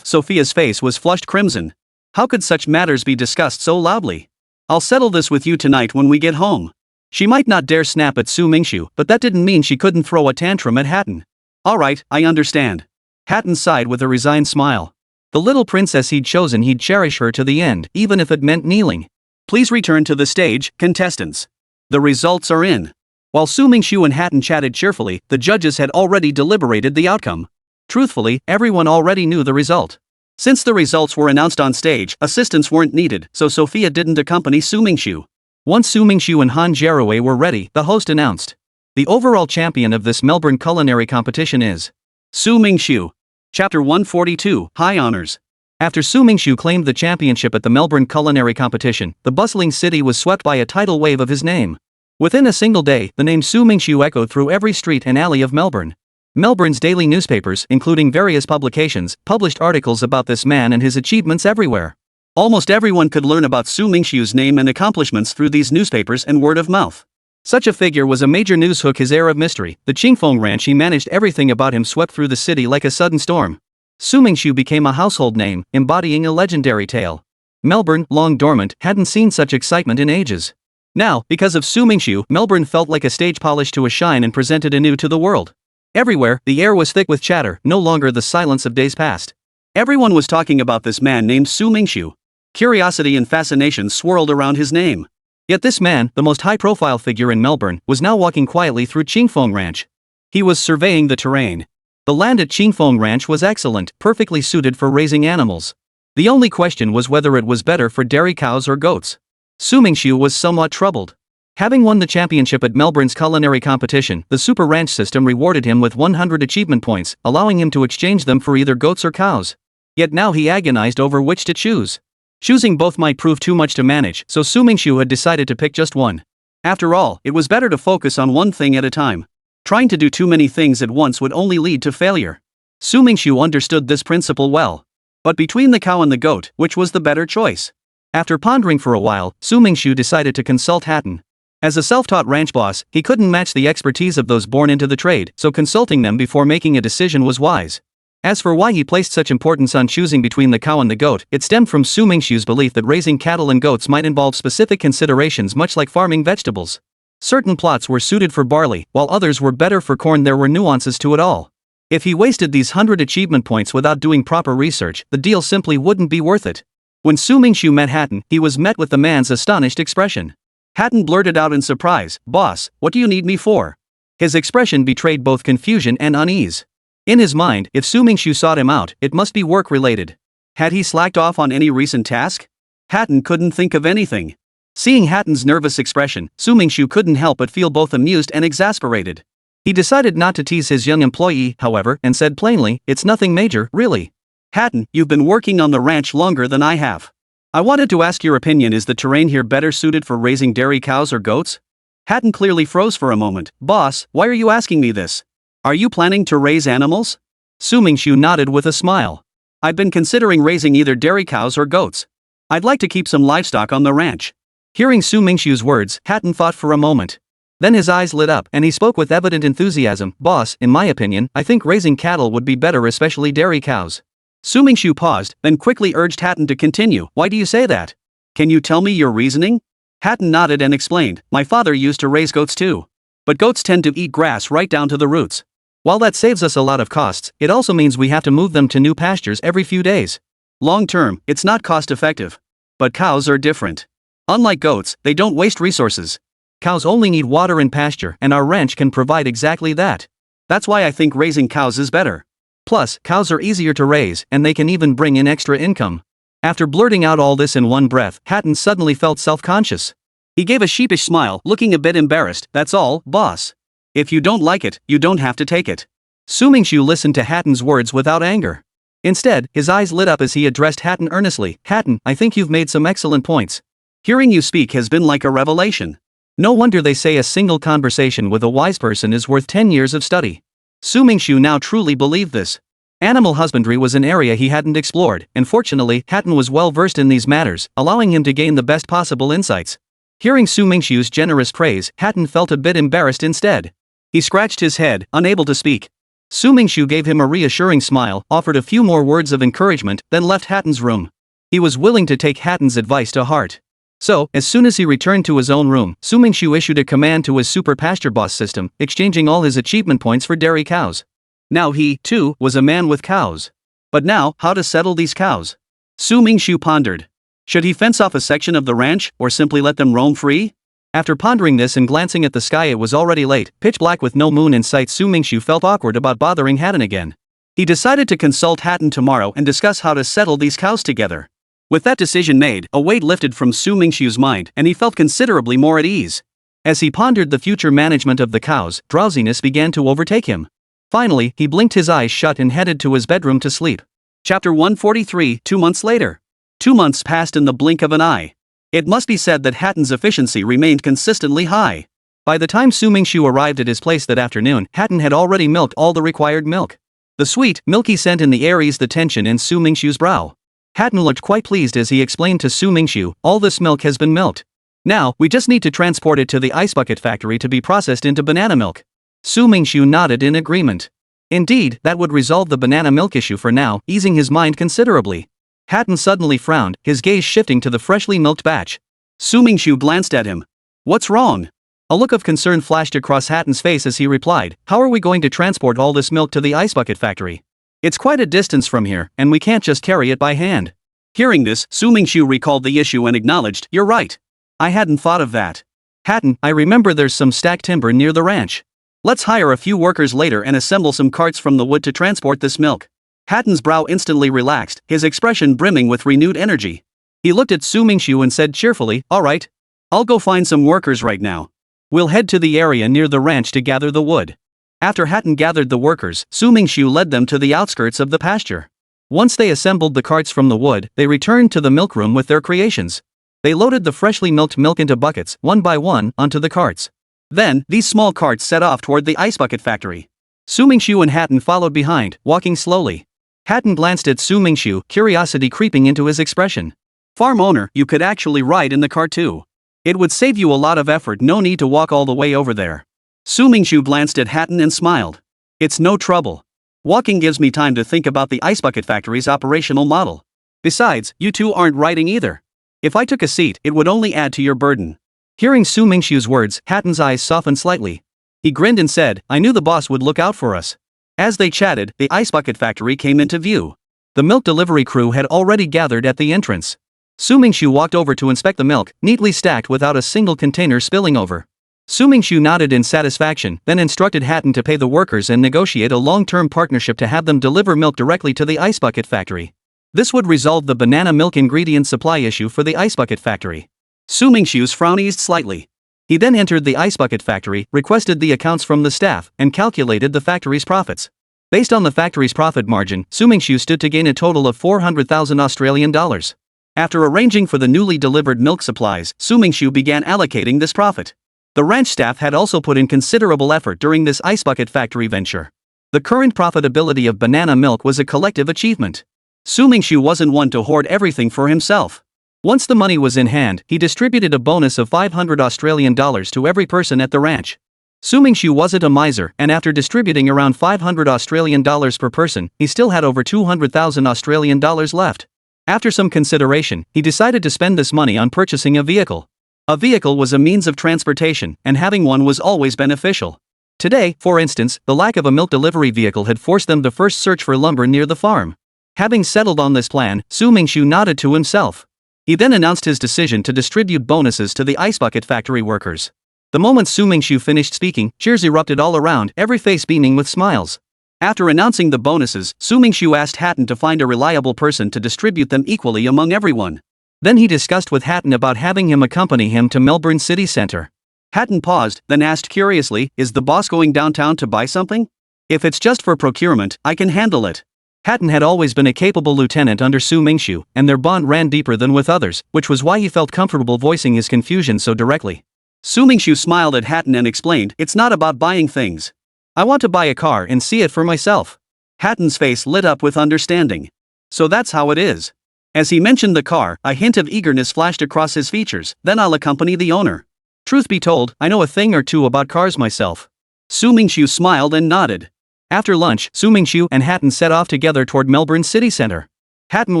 Sophia's face was flushed crimson. How could such matters be discussed so loudly? I'll settle this with you tonight when we get home. She might not dare snap at Su Mingxiu, but that didn't mean she couldn't throw a tantrum at Hatton. Alright, I understand. Hatton sighed with a resigned smile. The little princess he'd chosen, he'd cherish her to the end, even if it meant kneeling. Please return to the stage, contestants. The results are in. While Su Mingxiu and Hatton chatted cheerfully, the judges had already deliberated the outcome. Truthfully, everyone already knew the result. Since the results were announced on stage, assistants weren't needed, so Sophia didn't accompany Su Mingxiu. Once Su Mingxiu and Han Jiarui were ready, the host announced. The overall champion of this Melbourne culinary competition is Su Mingxiu. Chapter 142, High Honors. After Su Mingxiu claimed the championship at the Melbourne culinary competition, the bustling city was swept by a tidal wave of his name. Within a single day, the name Su Mingxu echoed through every street and alley of Melbourne. Melbourne's daily newspapers, including various publications, published articles about this man and his achievements everywhere. Almost everyone could learn about Su Mingxiu's name and accomplishments through these newspapers and word of mouth. Such a figure was a major news hook. His air of mystery, the Qingfeng ranch he managed, everything about him swept through the city like a sudden storm. Su Mingxiu became a household name, embodying a legendary tale. Melbourne, long dormant, hadn't seen such excitement in ages. Now, because of Su Mingxiu, Melbourne felt like a stage polished to a shine and presented anew to the world. Everywhere, the air was thick with chatter, no longer the silence of days past. Everyone was talking about this man named Su Mingxiu. Curiosity and fascination swirled around his name. Yet this man, the most high-profile figure in Melbourne, was now walking quietly through Qingfeng Ranch. He was surveying the terrain. The land at Qingfeng Ranch was excellent, perfectly suited for raising animals. The only question was whether it was better for dairy cows or goats. Su Mingxiu was somewhat troubled. Having won the championship at Melbourne's culinary competition, the super ranch system rewarded him with 100 achievement points, allowing him to exchange them for either goats or cows. Yet now he agonized over which to choose. Choosing both might prove too much to manage, so Su Mingxiu had decided to pick just one. After all, it was better to focus on one thing at a time. Trying to do too many things at once would only lead to failure. Su Mingxiu understood this principle well. But between the cow and the goat, which was the better choice? After pondering for a while, Su Mingxiu decided to consult Hatton. As a self-taught ranch boss, he couldn't match the expertise of those born into the trade, so consulting them before making a decision was wise. As for why he placed such importance on choosing between the cow and the goat, it stemmed from Su Mingxiu's belief that raising cattle and goats might involve specific considerations much like farming vegetables. Certain plots were suited for barley, while others were better for corn. There were nuances to it all. If he wasted these 100 achievement points without doing proper research, the deal simply wouldn't be worth it. When Su Mingxiu met Hatton, he was met with the man's astonished expression. Hatton blurted out in surprise, "Boss, what do you need me for?" His expression betrayed both confusion and unease. In his mind, if Su Mingxiu sought him out, it must be work-related. Had he slacked off on any recent task? Hatton couldn't think of anything. Seeing Hatton's nervous expression, Su Mingxiu couldn't help but feel both amused and exasperated. He decided not to tease his young employee, however, and said plainly, "It's nothing major, really. Hatton, you've been working on the ranch longer than I have. I wanted to ask your opinion. Is the terrain here better suited for raising dairy cows or goats?" Hatton clearly froze for a moment. "Boss, why are you asking me this? Are you planning to raise animals?" Su Mingxiu nodded with a smile. "I've been considering raising either dairy cows or goats. I'd like to keep some livestock on the ranch." Hearing Su Mingxiu's words, Hatton thought for a moment. Then his eyes lit up, and he spoke with evident enthusiasm. "Boss, in my opinion, I think raising cattle would be better, especially dairy cows." Su Mingxiu paused, then quickly urged Hatton to continue. "Why do you say that? Can you tell me your reasoning?" Hatton nodded and explained, "My father used to raise goats too. But goats tend to eat grass right down to the roots. While that saves us a lot of costs, it also means we have to move them to new pastures every few days. Long term, it's not cost effective. But cows are different. Unlike goats, they don't waste resources. Cows only need water and pasture, and our ranch can provide exactly that. That's why I think raising cows is better. Plus, cows are easier to raise, and they can even bring in extra income." After blurting out all this in one breath, Hatton suddenly felt self-conscious. He gave a sheepish smile, looking a bit embarrassed. "That's all, boss. If you don't like it, you don't have to take it." Su Mingxiu listened to Hatton's words without anger. Instead, his eyes lit up as he addressed Hatton earnestly. "Hatton, I think you've made some excellent points. Hearing you speak has been like a revelation. No wonder they say a single conversation with a wise person is worth 10 years of study." Su Mingxiu now truly believed this. Animal husbandry was an area he hadn't explored, and fortunately, Hatton was well versed in these matters, allowing him to gain the best possible insights. Hearing Su Mingxiu's generous praise, Hatton felt a bit embarrassed instead. He scratched his head, unable to speak. Su Mingxiu gave him a reassuring smile, offered a few more words of encouragement, then left Hatton's room. He was willing to take Hatton's advice to heart. So, as soon as he returned to his own room, Su Mingxiu issued a command to his super pasture boss system, exchanging all his achievement points for dairy cows. Now he, too, was a man with cows. But now, how to settle these cows? Su Mingxiu pondered. Should he fence off a section of the ranch, or simply let them roam free? After pondering this and glancing at the sky, it was already late, pitch black with no moon in sight. Su Mingxiu felt awkward about bothering Hatton again. He decided to consult Hatton tomorrow and discuss how to settle these cows together. With that decision made, a weight lifted from Su Mingxiu's mind, and he felt considerably more at ease. As he pondered the future management of the cows, drowsiness began to overtake him. Finally, he blinked his eyes shut and headed to his bedroom to sleep. Chapter 143, 2 months later. 2 months passed in the blink of an eye. It must be said that Hatton's efficiency remained consistently high. By the time Su Mingxu arrived at his place that afternoon, Hatton had already milked all the required milk. The sweet, milky scent in the air eased the tension in Su Mingxu's brow. Hatton looked quite pleased as he explained to Su Mingxu, all this milk has been milked. Now, we just need to transport it to the ice bucket factory to be processed into banana milk. Su Mingxu nodded in agreement. Indeed, that would resolve the banana milk issue for now, easing his mind considerably. Hatton suddenly frowned, his gaze shifting to the freshly milked batch. Su Mingxu glanced at him. What's wrong? A look of concern flashed across Hatton's face as he replied, how are we going to transport all this milk to the ice bucket factory? It's quite a distance from here, and we can't just carry it by hand. Hearing this, Su Mingxu recalled the issue and acknowledged, you're right. I hadn't thought of that. Hatton, I remember there's some stacked timber near the ranch. Let's hire a few workers later and assemble some carts from the wood to transport this milk. Hatton's brow instantly relaxed, his expression brimming with renewed energy. He looked at Su Mingxu and said cheerfully, all right. I'll go find some workers right now. We'll head to the area near the ranch to gather the wood. After Hatton gathered the workers, Su Mingxu led them to the outskirts of the pasture. Once they assembled the carts from the wood, they returned to the milk room with their creations. They loaded the freshly milked milk into buckets, one by one, onto the carts. Then, these small carts set off toward the ice bucket factory. Su Mingxu and Hatton followed behind, walking slowly. Hatton glanced at Su Mingxu, curiosity creeping into his expression. Farm owner, you could actually ride in the cart too. It would save you a lot of effort, no need to walk all the way over there. Su Mingxu glanced at Hatton and smiled. It's no trouble. Walking gives me time to think about the ice bucket factory's operational model. Besides, you two aren't riding either. If I took a seat, it would only add to your burden. Hearing Su Mingxu's words, Hatton's eyes softened slightly. He grinned and said, I knew the boss would look out for us. As they chatted, the ice bucket factory came into view. The milk delivery crew had already gathered at the entrance. Su Mingxu walked over to inspect the milk, neatly stacked without a single container spilling over. Su Mingxu nodded in satisfaction, then instructed Hatton to pay the workers and negotiate a long-term partnership to have them deliver milk directly to the ice bucket factory. This would resolve the banana milk ingredient supply issue for the ice bucket factory. Su Mingxu's frown eased slightly. He then entered the ice bucket factory, requested the accounts from the staff, and calculated the factory's profits. Based on the factory's profit margin, Su Mingxu stood to gain a total of 400,000 Australian dollars. After arranging for the newly delivered milk supplies, Su Mingxu began allocating this profit. The ranch staff had also put in considerable effort during this ice bucket factory venture. The current profitability of banana milk was a collective achievement. Su Mingxu wasn't one to hoard everything for himself. Once the money was in hand, he distributed a bonus of 500 Australian dollars to every person at the ranch. Su Mingxu wasn't a miser, and after distributing around 500 Australian dollars per person, he still had over 200,000 Australian dollars left. After some consideration, he decided to spend this money on purchasing a vehicle. A vehicle was a means of transportation, and having one was always beneficial. Today, for instance, the lack of a milk delivery vehicle had forced them to first search for lumber near the farm. Having settled on this plan, Su Mingxu nodded to himself. He then announced his decision to distribute bonuses to the ice bucket factory workers. The moment Su Mingxu finished speaking, cheers erupted all around, every face beaming with smiles. After announcing the bonuses, Su Mingxu asked Hatton to find a reliable person to distribute them equally among everyone. Then he discussed with Hatton about having him accompany him to Melbourne city centre. Hatton paused, then asked curiously, is the boss going downtown to buy something? If it's just for procurement, I can handle it. Hatton had always been a capable lieutenant under Su Mingxu, and their bond ran deeper than with others, which was why he felt comfortable voicing his confusion so directly. Su Mingxu smiled at Hatton and explained, it's not about buying things. I want to buy a car and see it for myself. Hatton's face lit up with understanding. So that's how it is. As he mentioned the car, a hint of eagerness flashed across his features, then I'll accompany the owner. Truth be told, I know a thing or two about cars myself. Su Mingxu smiled and nodded. After lunch, Su Mingxu and Hatton set off together toward Melbourne city centre. Hatton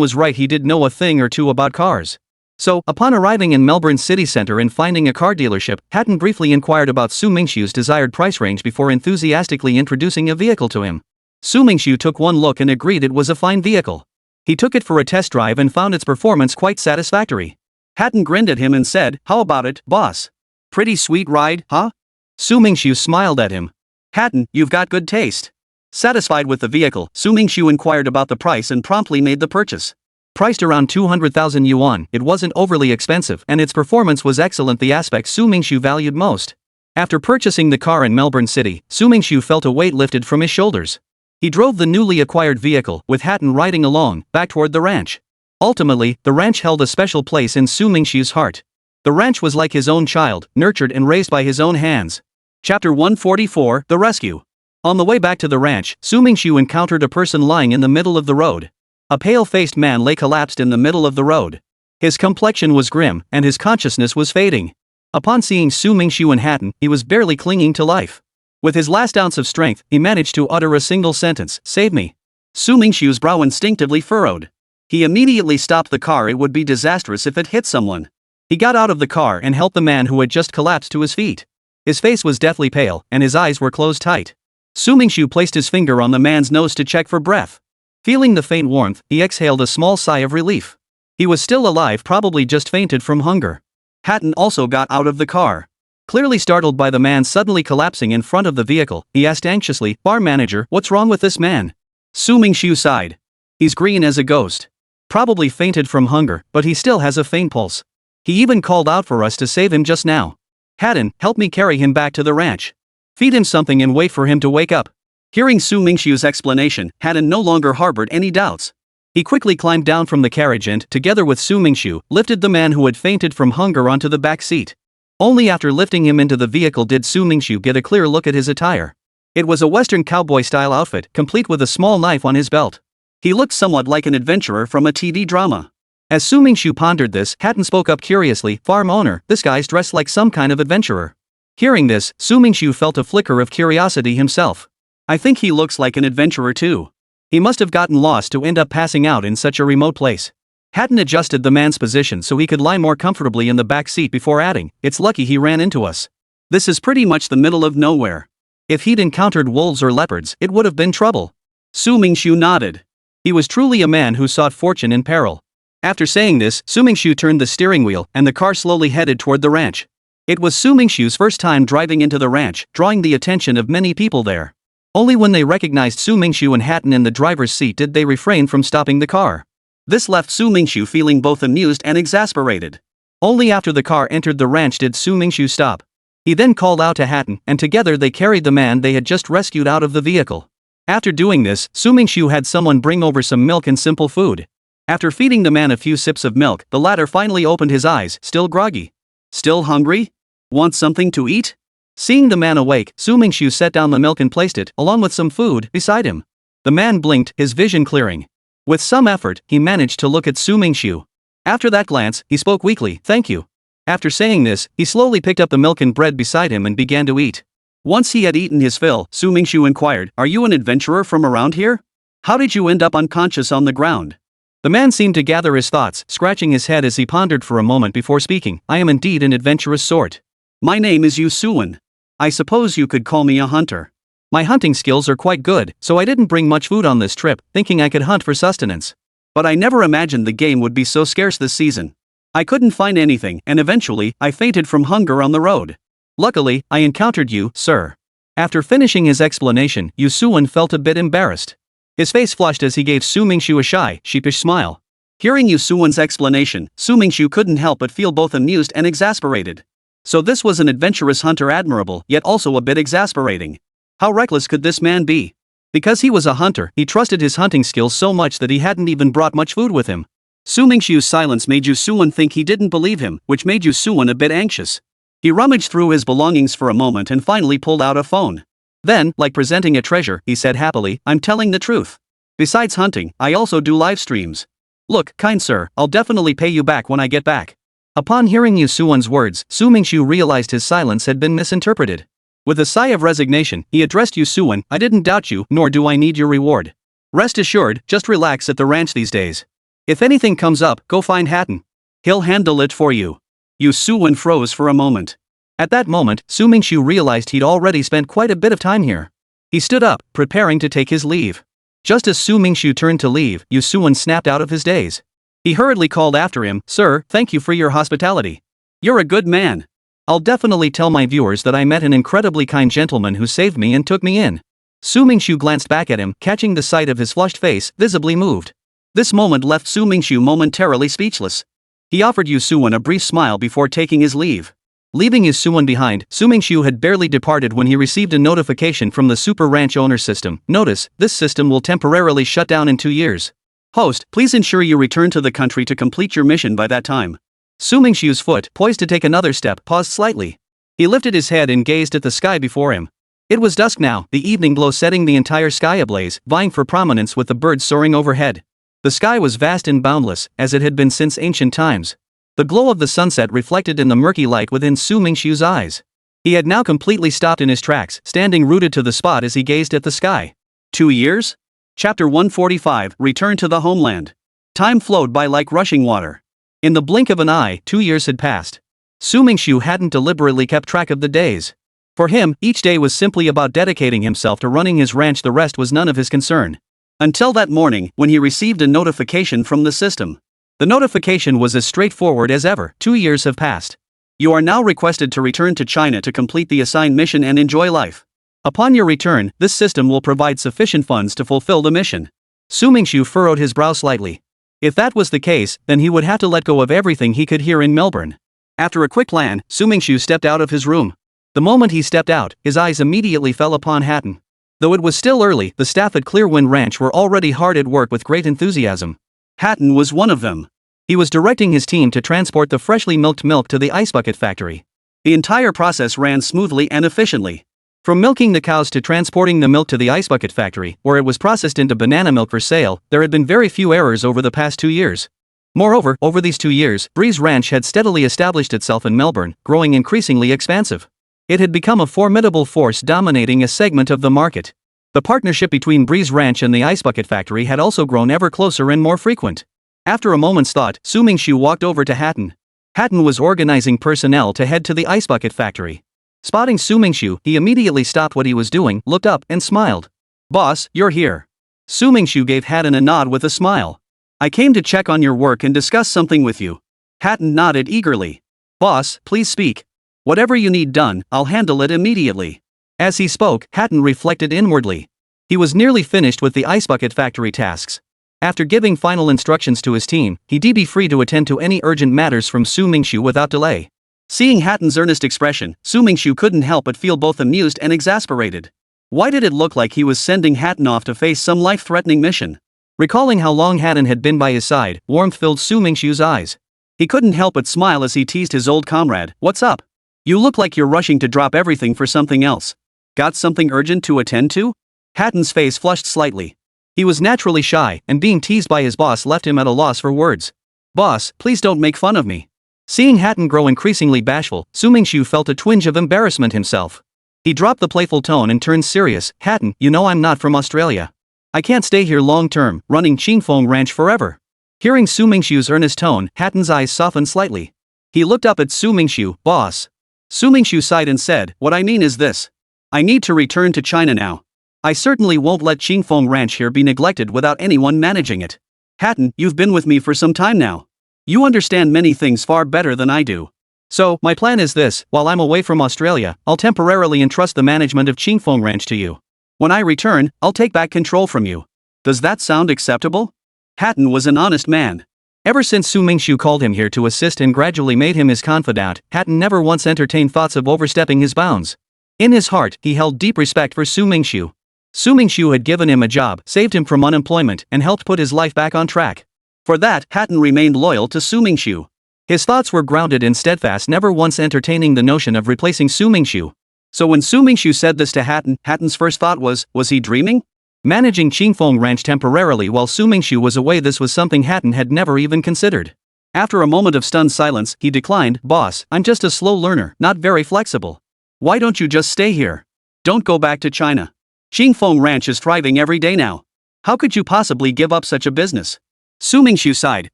was right, he did know a thing or two about cars. So, upon arriving in Melbourne city centre and finding a car dealership, Hatton briefly inquired about Su Mingxu's desired price range before enthusiastically introducing a vehicle to him. Su Mingxu took one look and agreed it was a fine vehicle. He took it for a test drive and found its performance quite satisfactory. Hatton grinned at him and said, how about it, boss? Pretty sweet ride, huh? Su Mingxu smiled at him. Hatton, you've got good taste. Satisfied with the vehicle, Su Mingxu inquired about the price and promptly made the purchase. Priced around 200,000 yuan, it wasn't overly expensive and its performance was excellent, the aspect Su Mingxu valued most. After purchasing the car in Melbourne City, Su Mingxu felt a weight lifted from his shoulders. He drove the newly acquired vehicle, with Hatton riding along, back toward the ranch. Ultimately, the ranch held a special place in Su Mingxu's heart. The ranch was like his own child, nurtured and raised by his own hands. Chapter 144, The Rescue. On the way back to the ranch, Mingxu encountered a person lying in the middle of the road. A pale-faced man lay collapsed in the middle of the road. His complexion was grim, and his consciousness was fading. Upon seeing Mingxu and Hatton, he was barely clinging to life. With his last ounce of strength, he managed to utter a single sentence, "Save me." Mingxu's brow instinctively furrowed. He immediately stopped the car. It would be disastrous if it hit someone. He got out of the car and helped the man who had just collapsed to his feet. His face was deathly pale, and his eyes were closed tight. Mingxu placed his finger on the man's nose to check for breath. Feeling the faint warmth, he exhaled a small sigh of relief. He was still alive, probably just fainted from hunger. Hatton also got out of the car. Clearly startled by the man suddenly collapsing in front of the vehicle, he asked anxiously, "Bar manager, what's wrong with this man?" Mingxu sighed. "He's green as a ghost. Probably fainted from hunger, but he still has a faint pulse. He even called out for us to save him just now. Hatton, help me carry him back to the ranch. Feed him something and wait for him to wake up." Hearing Mingxu's explanation, Hatton no longer harbored any doubts. He quickly climbed down from the carriage and, together with Mingxu, lifted the man who had fainted from hunger onto the back seat. Only after lifting him into the vehicle did Mingxu get a clear look at his attire. It was a Western cowboy-style outfit, complete with a small knife on his belt. He looked somewhat like an adventurer from a TV drama. As Mingxu pondered this, Hatton spoke up curiously, "Farm owner, this guy's dressed like some kind of adventurer." Hearing this, Mingxu felt a flicker of curiosity himself. "I think he looks like an adventurer too. He must have gotten lost to end up passing out in such a remote place." Hatton adjusted the man's position so he could lie more comfortably in the back seat before adding, "It's lucky he ran into us. This is pretty much the middle of nowhere. If he'd encountered wolves or leopards, it would have been trouble." Mingxu nodded. He was truly a man who sought fortune in peril. After saying this, Mingxu turned the steering wheel, and the car slowly headed toward the ranch. It was Mingxu's first time driving into the ranch, drawing the attention of many people there. Only when they recognized Mingxu and Hatton in the driver's seat did they refrain from stopping the car. This left Mingxu feeling both amused and exasperated. Only after the car entered the ranch did Mingxu stop. He then called out to Hatton, and together they carried the man they had just rescued out of the vehicle. After doing this, Mingxu had someone bring over some milk and simple food. After feeding the man a few sips of milk, the latter finally opened his eyes, still groggy. "Still hungry? Want something to eat?" Seeing the man awake, Mingxu set down the milk and placed it, along with some food, beside him. The man blinked, his vision clearing. With some effort, he managed to look at Mingxu. After that glance, he spoke weakly, "Thank you." After saying this, he slowly picked up the milk and bread beside him and began to eat. Once he had eaten his fill, Mingxu inquired, "Are you an adventurer from around here? How did you end up unconscious on the ground?" The man seemed to gather his thoughts, scratching his head as he pondered for a moment before speaking. "I am indeed an adventurous sort. My name is Yusuan. I suppose you could call me a hunter. My hunting skills are quite good, so I didn't bring much food on this trip, thinking I could hunt for sustenance. But I never imagined the game would be so scarce this season. I couldn't find anything, and eventually, I fainted from hunger on the road. Luckily, I encountered you, sir." After finishing his explanation, Yusuan felt a bit embarrassed. His face flushed as he gave Mingxu a shy, sheepish smile. Hearing Yusuan's explanation, Mingxu couldn't help but feel both amused and exasperated. So this was an adventurous hunter, admirable, yet also a bit exasperating. How reckless could this man be? Because he was a hunter, he trusted his hunting skills so much that he hadn't even brought much food with him. Mingxu's silence made Yusuan think he didn't believe him, which made Yusuan a bit anxious. He rummaged through his belongings for a moment and finally pulled out a phone. Then, like presenting a treasure, he said happily, "I'm telling the truth. Besides hunting, I also do live streams. Look, kind sir, I'll definitely pay you back when I get back." Upon hearing Yusuan's words, Mingxu realized his silence had been misinterpreted. With a sigh of resignation, he addressed Yusuan, "I didn't doubt you, nor do I need your reward. Rest assured, just relax at the ranch these days. If anything comes up, go find Hatton. He'll handle it for you." Yusuan froze for a moment. At that moment, Mingxu realized he'd already spent quite a bit of time here. He stood up, preparing to take his leave. Just as Mingxu turned to leave, Yusuan snapped out of his daze. He hurriedly called after him, "Sir, thank you for your hospitality. You're a good man. I'll definitely tell my viewers that I met an incredibly kind gentleman who saved me and took me in." Mingxu glanced back at him, catching the sight of his flushed face, visibly moved. This moment left Mingxu momentarily speechless. He offered Yusuan a brief smile before taking his leave. Leaving Yusuan behind, Mingxu had barely departed when he received a notification from the Super Ranch Owner system. "Notice, this system will temporarily shut down in 2 years. Host, please ensure you return to the country to complete your mission by that time." Su Mingxiu's foot, poised to take another step, paused slightly. He lifted his head and gazed at the sky before him. It was dusk now, the evening glow setting the entire sky ablaze, vying for prominence with the birds soaring overhead. The sky was vast and boundless, as it had been since ancient times. The glow of the sunset reflected in the murky light within Su Mingxiu's eyes. He had now completely stopped in his tracks, standing rooted to the spot as he gazed at the sky. 2 years? Chapter 145, Return to the Homeland. Time flowed by like rushing water. In the blink of an eye, 2 years had passed. Su Mingxiu hadn't deliberately kept track of the days. For him, each day was simply about dedicating himself to running his ranch, the rest was none of his concern. Until that morning, when he received a notification from the system. The notification was as straightforward as ever. 2 years have passed. You are now requested to return to China to complete the assigned mission and enjoy life. Upon your return, this system will provide sufficient funds to fulfill the mission. Su Mingxiu furrowed his brow slightly. If that was the case, then he would have to let go of everything he could here in Melbourne. After a quick plan, Su Mingxiu stepped out of his room. The moment he stepped out, his eyes immediately fell upon Hatton. Though it was still early, the staff at Clearwind Ranch were already hard at work with great enthusiasm. Hatton was one of them. He was directing his team to transport the freshly milked milk to the ice bucket factory. The entire process ran smoothly and efficiently. From milking the cows to transporting the milk to the ice bucket factory, where it was processed into banana milk for sale, there had been very few errors over the past 2 years. Moreover, over these 2 years, Breeze Ranch had steadily established itself in Melbourne, growing increasingly expansive. It had become a formidable force dominating a segment of the market. The partnership between Breeze Ranch and the Ice Bucket Factory had also grown ever closer and more frequent. After a moment's thought, Su Mingxiu walked over to Hatton. Hatton was organizing personnel to head to the Ice Bucket Factory. Spotting Su Mingxiu, he immediately stopped what he was doing, looked up, and smiled. "Boss, you're here." Su Mingxiu gave Hatton a nod with a smile. "I came to check on your work and discuss something with you." Hatton nodded eagerly. "Boss, please speak. Whatever you need done, I'll handle it immediately." As he spoke, Hatton reflected inwardly. He was nearly finished with the Ice Bucket Factory tasks. After giving final instructions to his team, he'd be free to attend to any urgent matters from Su Mingxiu without delay. Seeing Hatton's earnest expression, Su Mingxiu couldn't help but feel both amused and exasperated. Why did it look like he was sending Hatton off to face some life-threatening mission? Recalling how long Hatton had been by his side, warmth filled Su Mingxiu's eyes. He couldn't help but smile as he teased his old comrade. "What's up? You look like you're rushing to drop everything for something else. Got something urgent to attend to?" Hatton's face flushed slightly. He was naturally shy, and being teased by his boss left him at a loss for words. "Boss, please don't make fun of me." Seeing Hatton grow increasingly bashful, Su Mingxiu felt a twinge of embarrassment himself. He dropped the playful tone and turned serious. "Hatton, you know I'm not from Australia. I can't stay here long term, running Qingfeng Ranch forever." Hearing Su Mingxiu's earnest tone, Hatton's eyes softened slightly. He looked up at Su Mingxiu. "Boss." Su Mingxiu sighed and said, "What I mean is this. I need to return to China now. I certainly won't let Qingfeng Ranch here be neglected without anyone managing it. Hatton, you've been with me for some time now. You understand many things far better than I do. So, my plan is this: while I'm away from Australia, I'll temporarily entrust the management of Qingfeng Ranch to you. When I return, I'll take back control from you. Does that sound acceptable?" Hatton was an honest man. Ever since Su Mingxiu called him here to assist and gradually made him his confidant, Hatton never once entertained thoughts of overstepping his bounds. In his heart, he held deep respect for Su Mingxiu. Su Mingxiu had given him a job, saved him from unemployment, and helped put his life back on track. For that, Hatton remained loyal to Su Mingxiu. His thoughts were grounded and steadfast, never once entertaining the notion of replacing Su Mingxiu. So when Su Mingxiu said this to Hatton, Hatton's first thought was he dreaming? Managing Qingfeng Ranch temporarily while Su Mingxiu was away, this was something Hatton had never even considered. After a moment of stunned silence, he declined. "Boss, I'm just a slow learner, not very flexible. Why don't you just stay here? Don't go back to China. Qingfeng Ranch is thriving every day now. How could you possibly give up such a business?" Su Mingxiu sighed,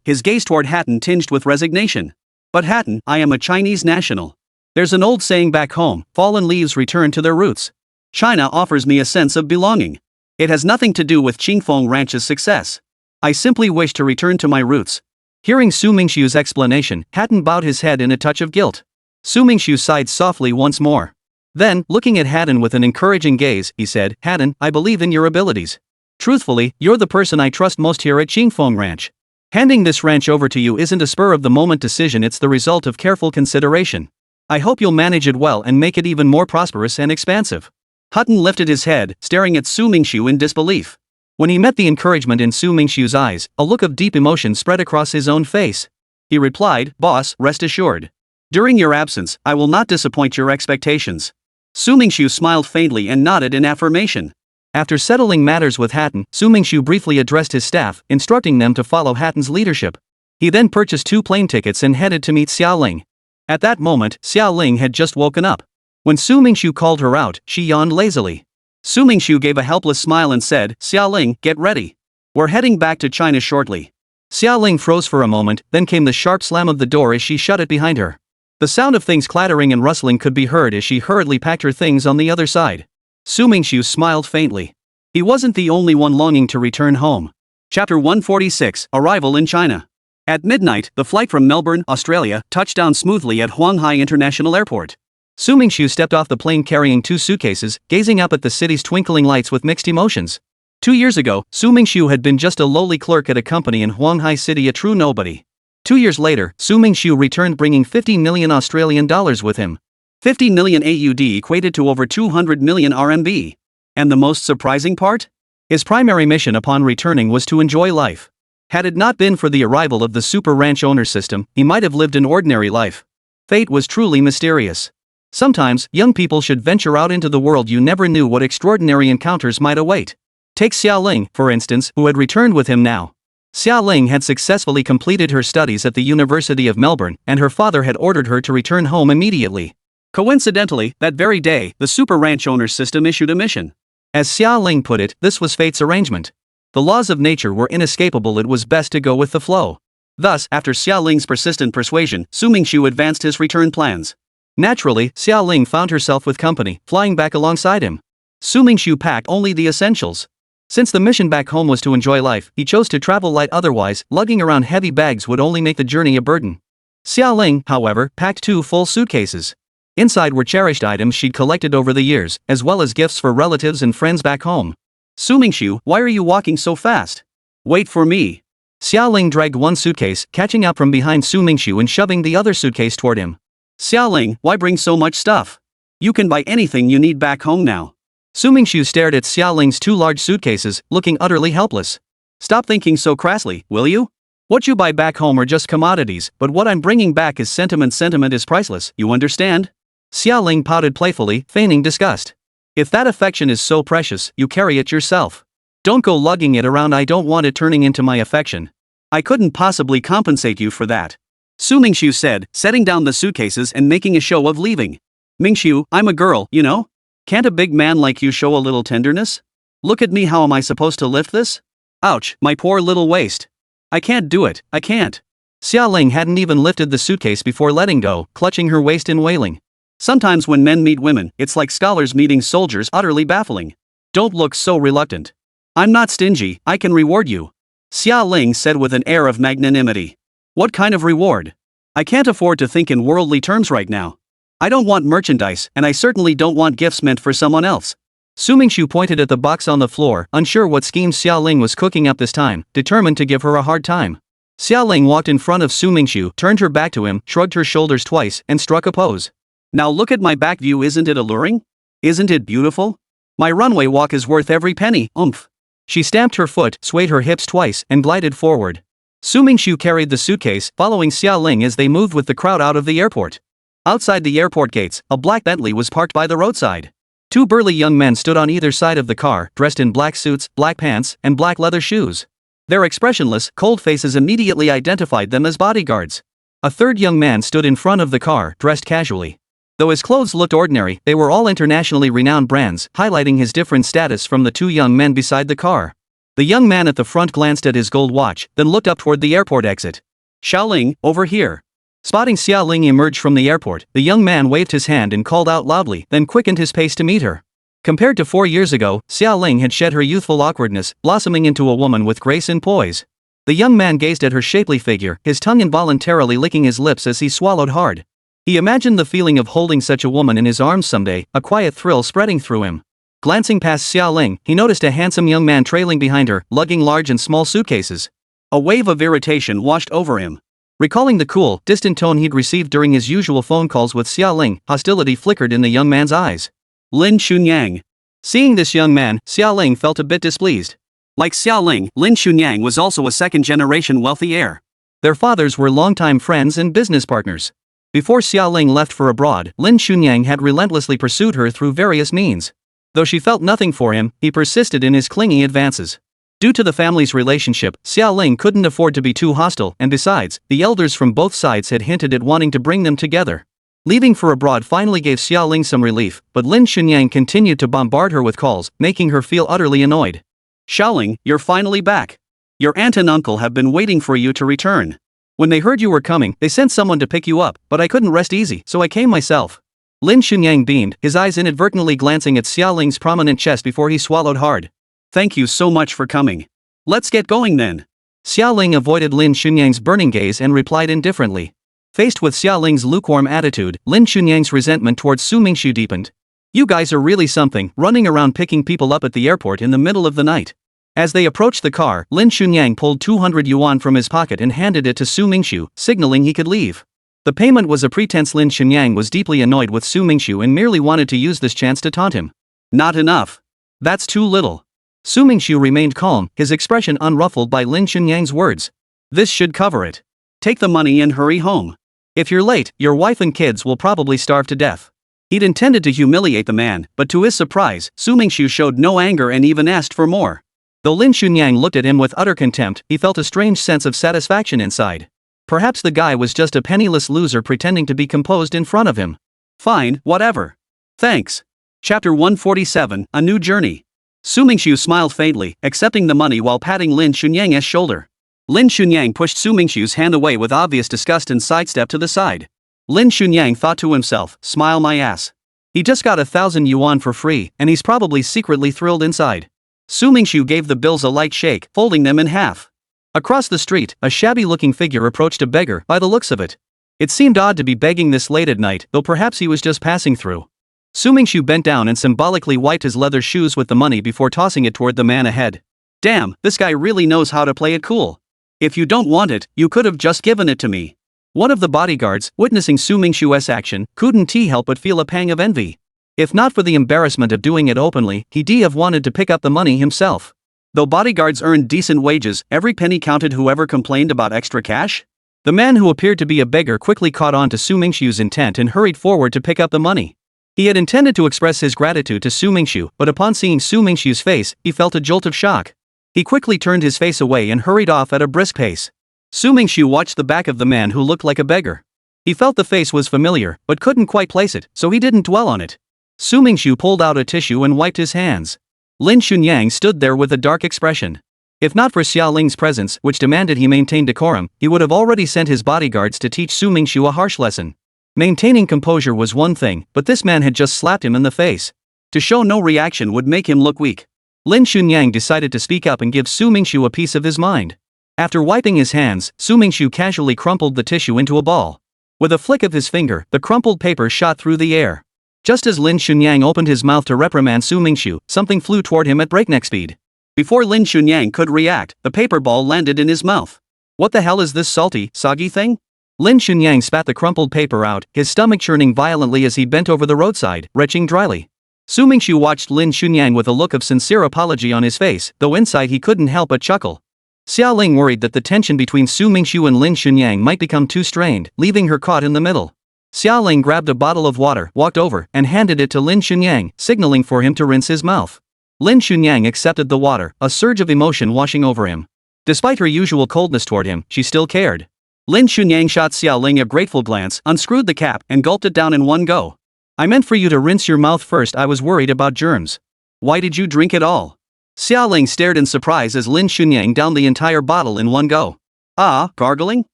his gaze toward Hatton tinged with resignation. "But Hatton, I am a Chinese national. There's an old saying back home, fallen leaves return to their roots. China offers me a sense of belonging. It has nothing to do with Qingfeng Ranch's success. I simply wish to return to my roots." Hearing Su Mingxiu's explanation, Hatton bowed his head in a touch of guilt. Su Mingxiu sighed softly once more. Then, looking at Hatton with an encouraging gaze, he said, "Hatton, I believe in your abilities. Truthfully, you're the person I trust most here at Qingfeng Ranch. Handing this ranch over to you isn't a spur-of-the-moment decision, it's the result of careful consideration. I hope you'll manage it well and make it even more prosperous and expansive." Hatton lifted his head, staring at Su Mingxiu in disbelief. When he met the encouragement in Su Mingxiu's eyes, a look of deep emotion spread across his own face. he replied, "Boss, rest assured. During your absence, I will not disappoint your expectations." Su Mingxu smiled faintly and nodded in affirmation. After settling matters with Hatton, Su Mingxu briefly addressed his staff, instructing them to follow Hatton's leadership. He then purchased 2 plane tickets and headed to meet Xiaoling. At that moment, Xiaoling had just woken up. When Su Mingxu called her out, she yawned lazily. Su Mingxu gave a helpless smile and said, "Xiaoling, get ready. We're heading back to China shortly." Xiaoling froze for a moment, then came the sharp slam of the door as she shut it behind her. The sound of things clattering and rustling could be heard as she hurriedly packed her things on the other side. Su Mingxu smiled faintly. He wasn't the only one longing to return home. Chapter 146, Arrival in China. At midnight, the flight from Melbourne, Australia, touched down smoothly at Huanghai International Airport. Su Mingxu stepped off the plane carrying 2 suitcases, gazing up at the city's twinkling lights with mixed emotions. 2 years ago, Su Mingxu had been just a lowly clerk at a company in Huanghai City, a true nobody. 2 years later, Su Mingxu returned bringing 50 million Australian dollars with him. 50 million AUD equated to over 200 million RMB. And the most surprising part? His primary mission upon returning was to enjoy life. Had it not been for the arrival of the super ranch owner system, he might have lived an ordinary life. Fate was truly mysterious. Sometimes, young people should venture out into the world. You never knew what extraordinary encounters might await. Take Xiaoling, for instance, who had returned with him now. Xiaoling had successfully completed her studies at the University of Melbourne, and her father had ordered her to return home immediately. Coincidentally, that very day, the super ranch owner system issued a mission. As Xiaoling put it, this was fate's arrangement. The laws of nature were inescapable. It was best to go with the flow. Thus, after Xiaoling's persistent persuasion, Su Mingxu advanced his return plans. Naturally, Xiaoling found herself with company, flying back alongside him. Su Mingxu packed only the essentials. Since the mission back home was to enjoy life, he chose to travel light. Otherwise, lugging around heavy bags would only make the journey a burden. Xiaoling, however, packed 2 full suitcases. Inside were cherished items she'd collected over the years, as well as gifts for relatives and friends back home. "Su Mingxu, why are you walking so fast? Wait for me." Xiaoling dragged one suitcase, catching up from behind Su Mingxu and shoving the other suitcase toward him. "Xiaoling, why bring so much stuff? You can buy anything you need back home now." Su Mingxu stared at Xiaoling's 2 large suitcases, looking utterly helpless. "Stop thinking so crassly, will you? What you buy back home are just commodities, but what I'm bringing back is sentiment. Sentiment is priceless, you understand?" Xiaoling pouted playfully, feigning disgust. "If that affection is so precious, you carry it yourself. Don't go lugging it around. I don't want it turning into my affection. I couldn't possibly compensate you for that," Su Mingxu said, setting down the suitcases and making a show of leaving. "Mingxu, I'm a girl, you know? Can't a big man like you show a little tenderness? Look at me. How am I supposed to lift this? Ouch, my poor little waist. I can't do it, I can't." Xiaoling hadn't even lifted the suitcase before letting go, clutching her waist and wailing. Sometimes when men meet women, it's like scholars meeting soldiers, utterly baffling. "Don't look so reluctant. I'm not stingy, I can reward you," Xiaoling said with an air of magnanimity. "What kind of reward? I can't afford to think in worldly terms right now. I don't want merchandise, and I certainly don't want gifts meant for someone else." Su Mingxu pointed at the box on the floor, unsure what scheme Xiaoling was cooking up this time, determined to give her a hard time. Xiaoling walked in front of Su Mingxu, turned her back to him, shrugged her shoulders twice, and struck a pose. "Now look at my back view. Isn't it alluring? Isn't it beautiful? My runway walk is worth every penny, oomph." She stamped her foot, swayed her hips twice, and glided forward. Su Mingxu carried the suitcase, following Xiaoling as they moved with the crowd out of the airport. Outside the airport gates, a black Bentley was parked by the roadside. 2 burly young men stood on either side of the car, dressed in black suits, black pants, and black leather shoes. Their expressionless, cold faces immediately identified them as bodyguards. A third young man stood in front of the car, dressed casually. Though his clothes looked ordinary, they were all internationally renowned brands, highlighting his different status from the 2 young men beside the car. The young man at the front glanced at his gold watch, then looked up toward the airport exit. "Xiaoling, over here." Spotting Xiaoling emerge from the airport, the young man waved his hand and called out loudly, then quickened his pace to meet her. Compared to 4 years ago, Xiaoling had shed her youthful awkwardness, blossoming into a woman with grace and poise. The young man gazed at her shapely figure, his tongue involuntarily licking his lips as he swallowed hard. He imagined the feeling of holding such a woman in his arms someday, a quiet thrill spreading through him. Glancing past Xiaoling, he noticed a handsome young man trailing behind her, lugging large and small suitcases. A wave of irritation washed over him. Recalling the cool, distant tone he'd received during his usual phone calls with Xiaoling, hostility flickered in the young man's eyes. Lin Chunyang. Seeing this young man, Xiaoling felt a bit displeased. Like Xiaoling, Lin Chunyang was also a second-generation wealthy heir. Their fathers were longtime friends and business partners. Before Xiaoling left for abroad, Lin Xunyang had relentlessly pursued her through various means. Though she felt nothing for him, he persisted in his clingy advances. Due to the family's relationship, Xiaoling couldn't afford to be too hostile, and besides, the elders from both sides had hinted at wanting to bring them together. Leaving for abroad finally gave Xiaoling some relief, but Lin Xunyang continued to bombard her with calls, making her feel utterly annoyed. "Xiaoling, you're finally back. Your aunt and uncle have been waiting for you to return. When they heard you were coming, they sent someone to pick you up, but I couldn't rest easy, so I came myself." Lin Xunyang beamed, his eyes inadvertently glancing at Xiaoling's prominent chest before he swallowed hard. "Thank you so much for coming. Let's get going then." Xiaoling avoided Lin Xunyang's burning gaze and replied indifferently. Faced with Xiaoling's lukewarm attitude, Lin Xunyang's resentment towards Su Mingxu deepened. "You guys are really something, running around picking people up at the airport in the middle of the night." As they approached the car, Lin Xunyang pulled 200 yuan from his pocket and handed it to Su Mingxu, signaling he could leave. The payment was a pretense. Lin Xunyang was deeply annoyed with Su Mingxu and merely wanted to use this chance to taunt him. "Not enough. That's too little." Su Mingxu remained calm, his expression unruffled by Lin Xunyang's words. "This should cover it. Take the money and hurry home. If you're late, your wife and kids will probably starve to death." He'd intended to humiliate the man, but to his surprise, Su Mingxu showed no anger and even asked for more. Though Lin Xunyang looked at him with utter contempt, he felt a strange sense of satisfaction inside. Perhaps the guy was just a penniless loser pretending to be composed in front of him. "Fine, whatever. Thanks." Chapter 147, A New Journey. Su Mingxu smiled faintly, accepting the money while patting Lin Xunyang's shoulder. Lin Xunyang pushed Su Mingxu's hand away with obvious disgust and sidestepped to the side. Lin Xunyang thought to himself, "Smile my ass. He just got 1,000 yuan for free, and he's probably secretly thrilled inside." Su Mingxu gave the bills a light shake, folding them in half. Across the street, a shabby-looking figure approached a beggar, by the looks of it. It seemed odd to be begging this late at night, though perhaps he was just passing through. Su Mingxu bent down and symbolically wiped his leather shoes with the money before tossing it toward the man ahead. "Damn, this guy really knows how to play it cool. If you don't want it, you could have just given it to me." One of the bodyguards, witnessing Su Mingxu's action, couldn't help but feel a pang of envy. If not for the embarrassment of doing it openly, he'd have wanted to pick up the money himself. Though bodyguards earned decent wages, every penny counted. Whoever complained about extra cash? The man who appeared to be a beggar quickly caught on to Su Mingxu's intent and hurried forward to pick up the money. He had intended to express his gratitude to Su Mingxu, but upon seeing Su Mingxu's face, he felt a jolt of shock. He quickly turned his face away and hurried off at a brisk pace. Su Mingxu watched the back of the man who looked like a beggar. He felt the face was familiar, but couldn't quite place it, so he didn't dwell on it. Su Mingxu pulled out a tissue and wiped his hands. Lin Xunyang stood there with a dark expression. If not for Xiaoling's presence, which demanded he maintain decorum, he would have already sent his bodyguards to teach Su Mingxu a harsh lesson. Maintaining composure was one thing, but this man had just slapped him in the face. To show no reaction would make him look weak. Lin Xunyang decided to speak up and give Su Mingxu a piece of his mind. After wiping his hands, Su Mingxu casually crumpled the tissue into a ball. With a flick of his finger, the crumpled paper shot through the air. Just as Lin Xunyang opened his mouth to reprimand Su Mingxu, something flew toward him at breakneck speed. Before Lin Xunyang could react, the paper ball landed in his mouth. "What the hell is this salty, soggy thing?" Lin Xunyang spat the crumpled paper out, his stomach churning violently as he bent over the roadside, retching dryly. Su Mingxu watched Lin Xunyang with a look of sincere apology on his face, though inside he couldn't help but chuckle. Xiaoling worried that the tension between Su Mingxu and Lin Xunyang might become too strained, leaving her caught in the middle. Xiaoling grabbed a bottle of water, walked over, and handed it to Lin Xunyang, signaling for him to rinse his mouth. Lin Xunyang accepted the water, a surge of emotion washing over him. Despite her usual coldness toward him, she still cared. Lin Xunyang shot Xiaoling a grateful glance, unscrewed the cap, and gulped it down in one go. "I meant for you to rinse your mouth first. I was worried about germs. Why did you drink it all?" Xiaoling stared in surprise as Lin Xunyang downed the entire bottle in one go. "Ah, gargling?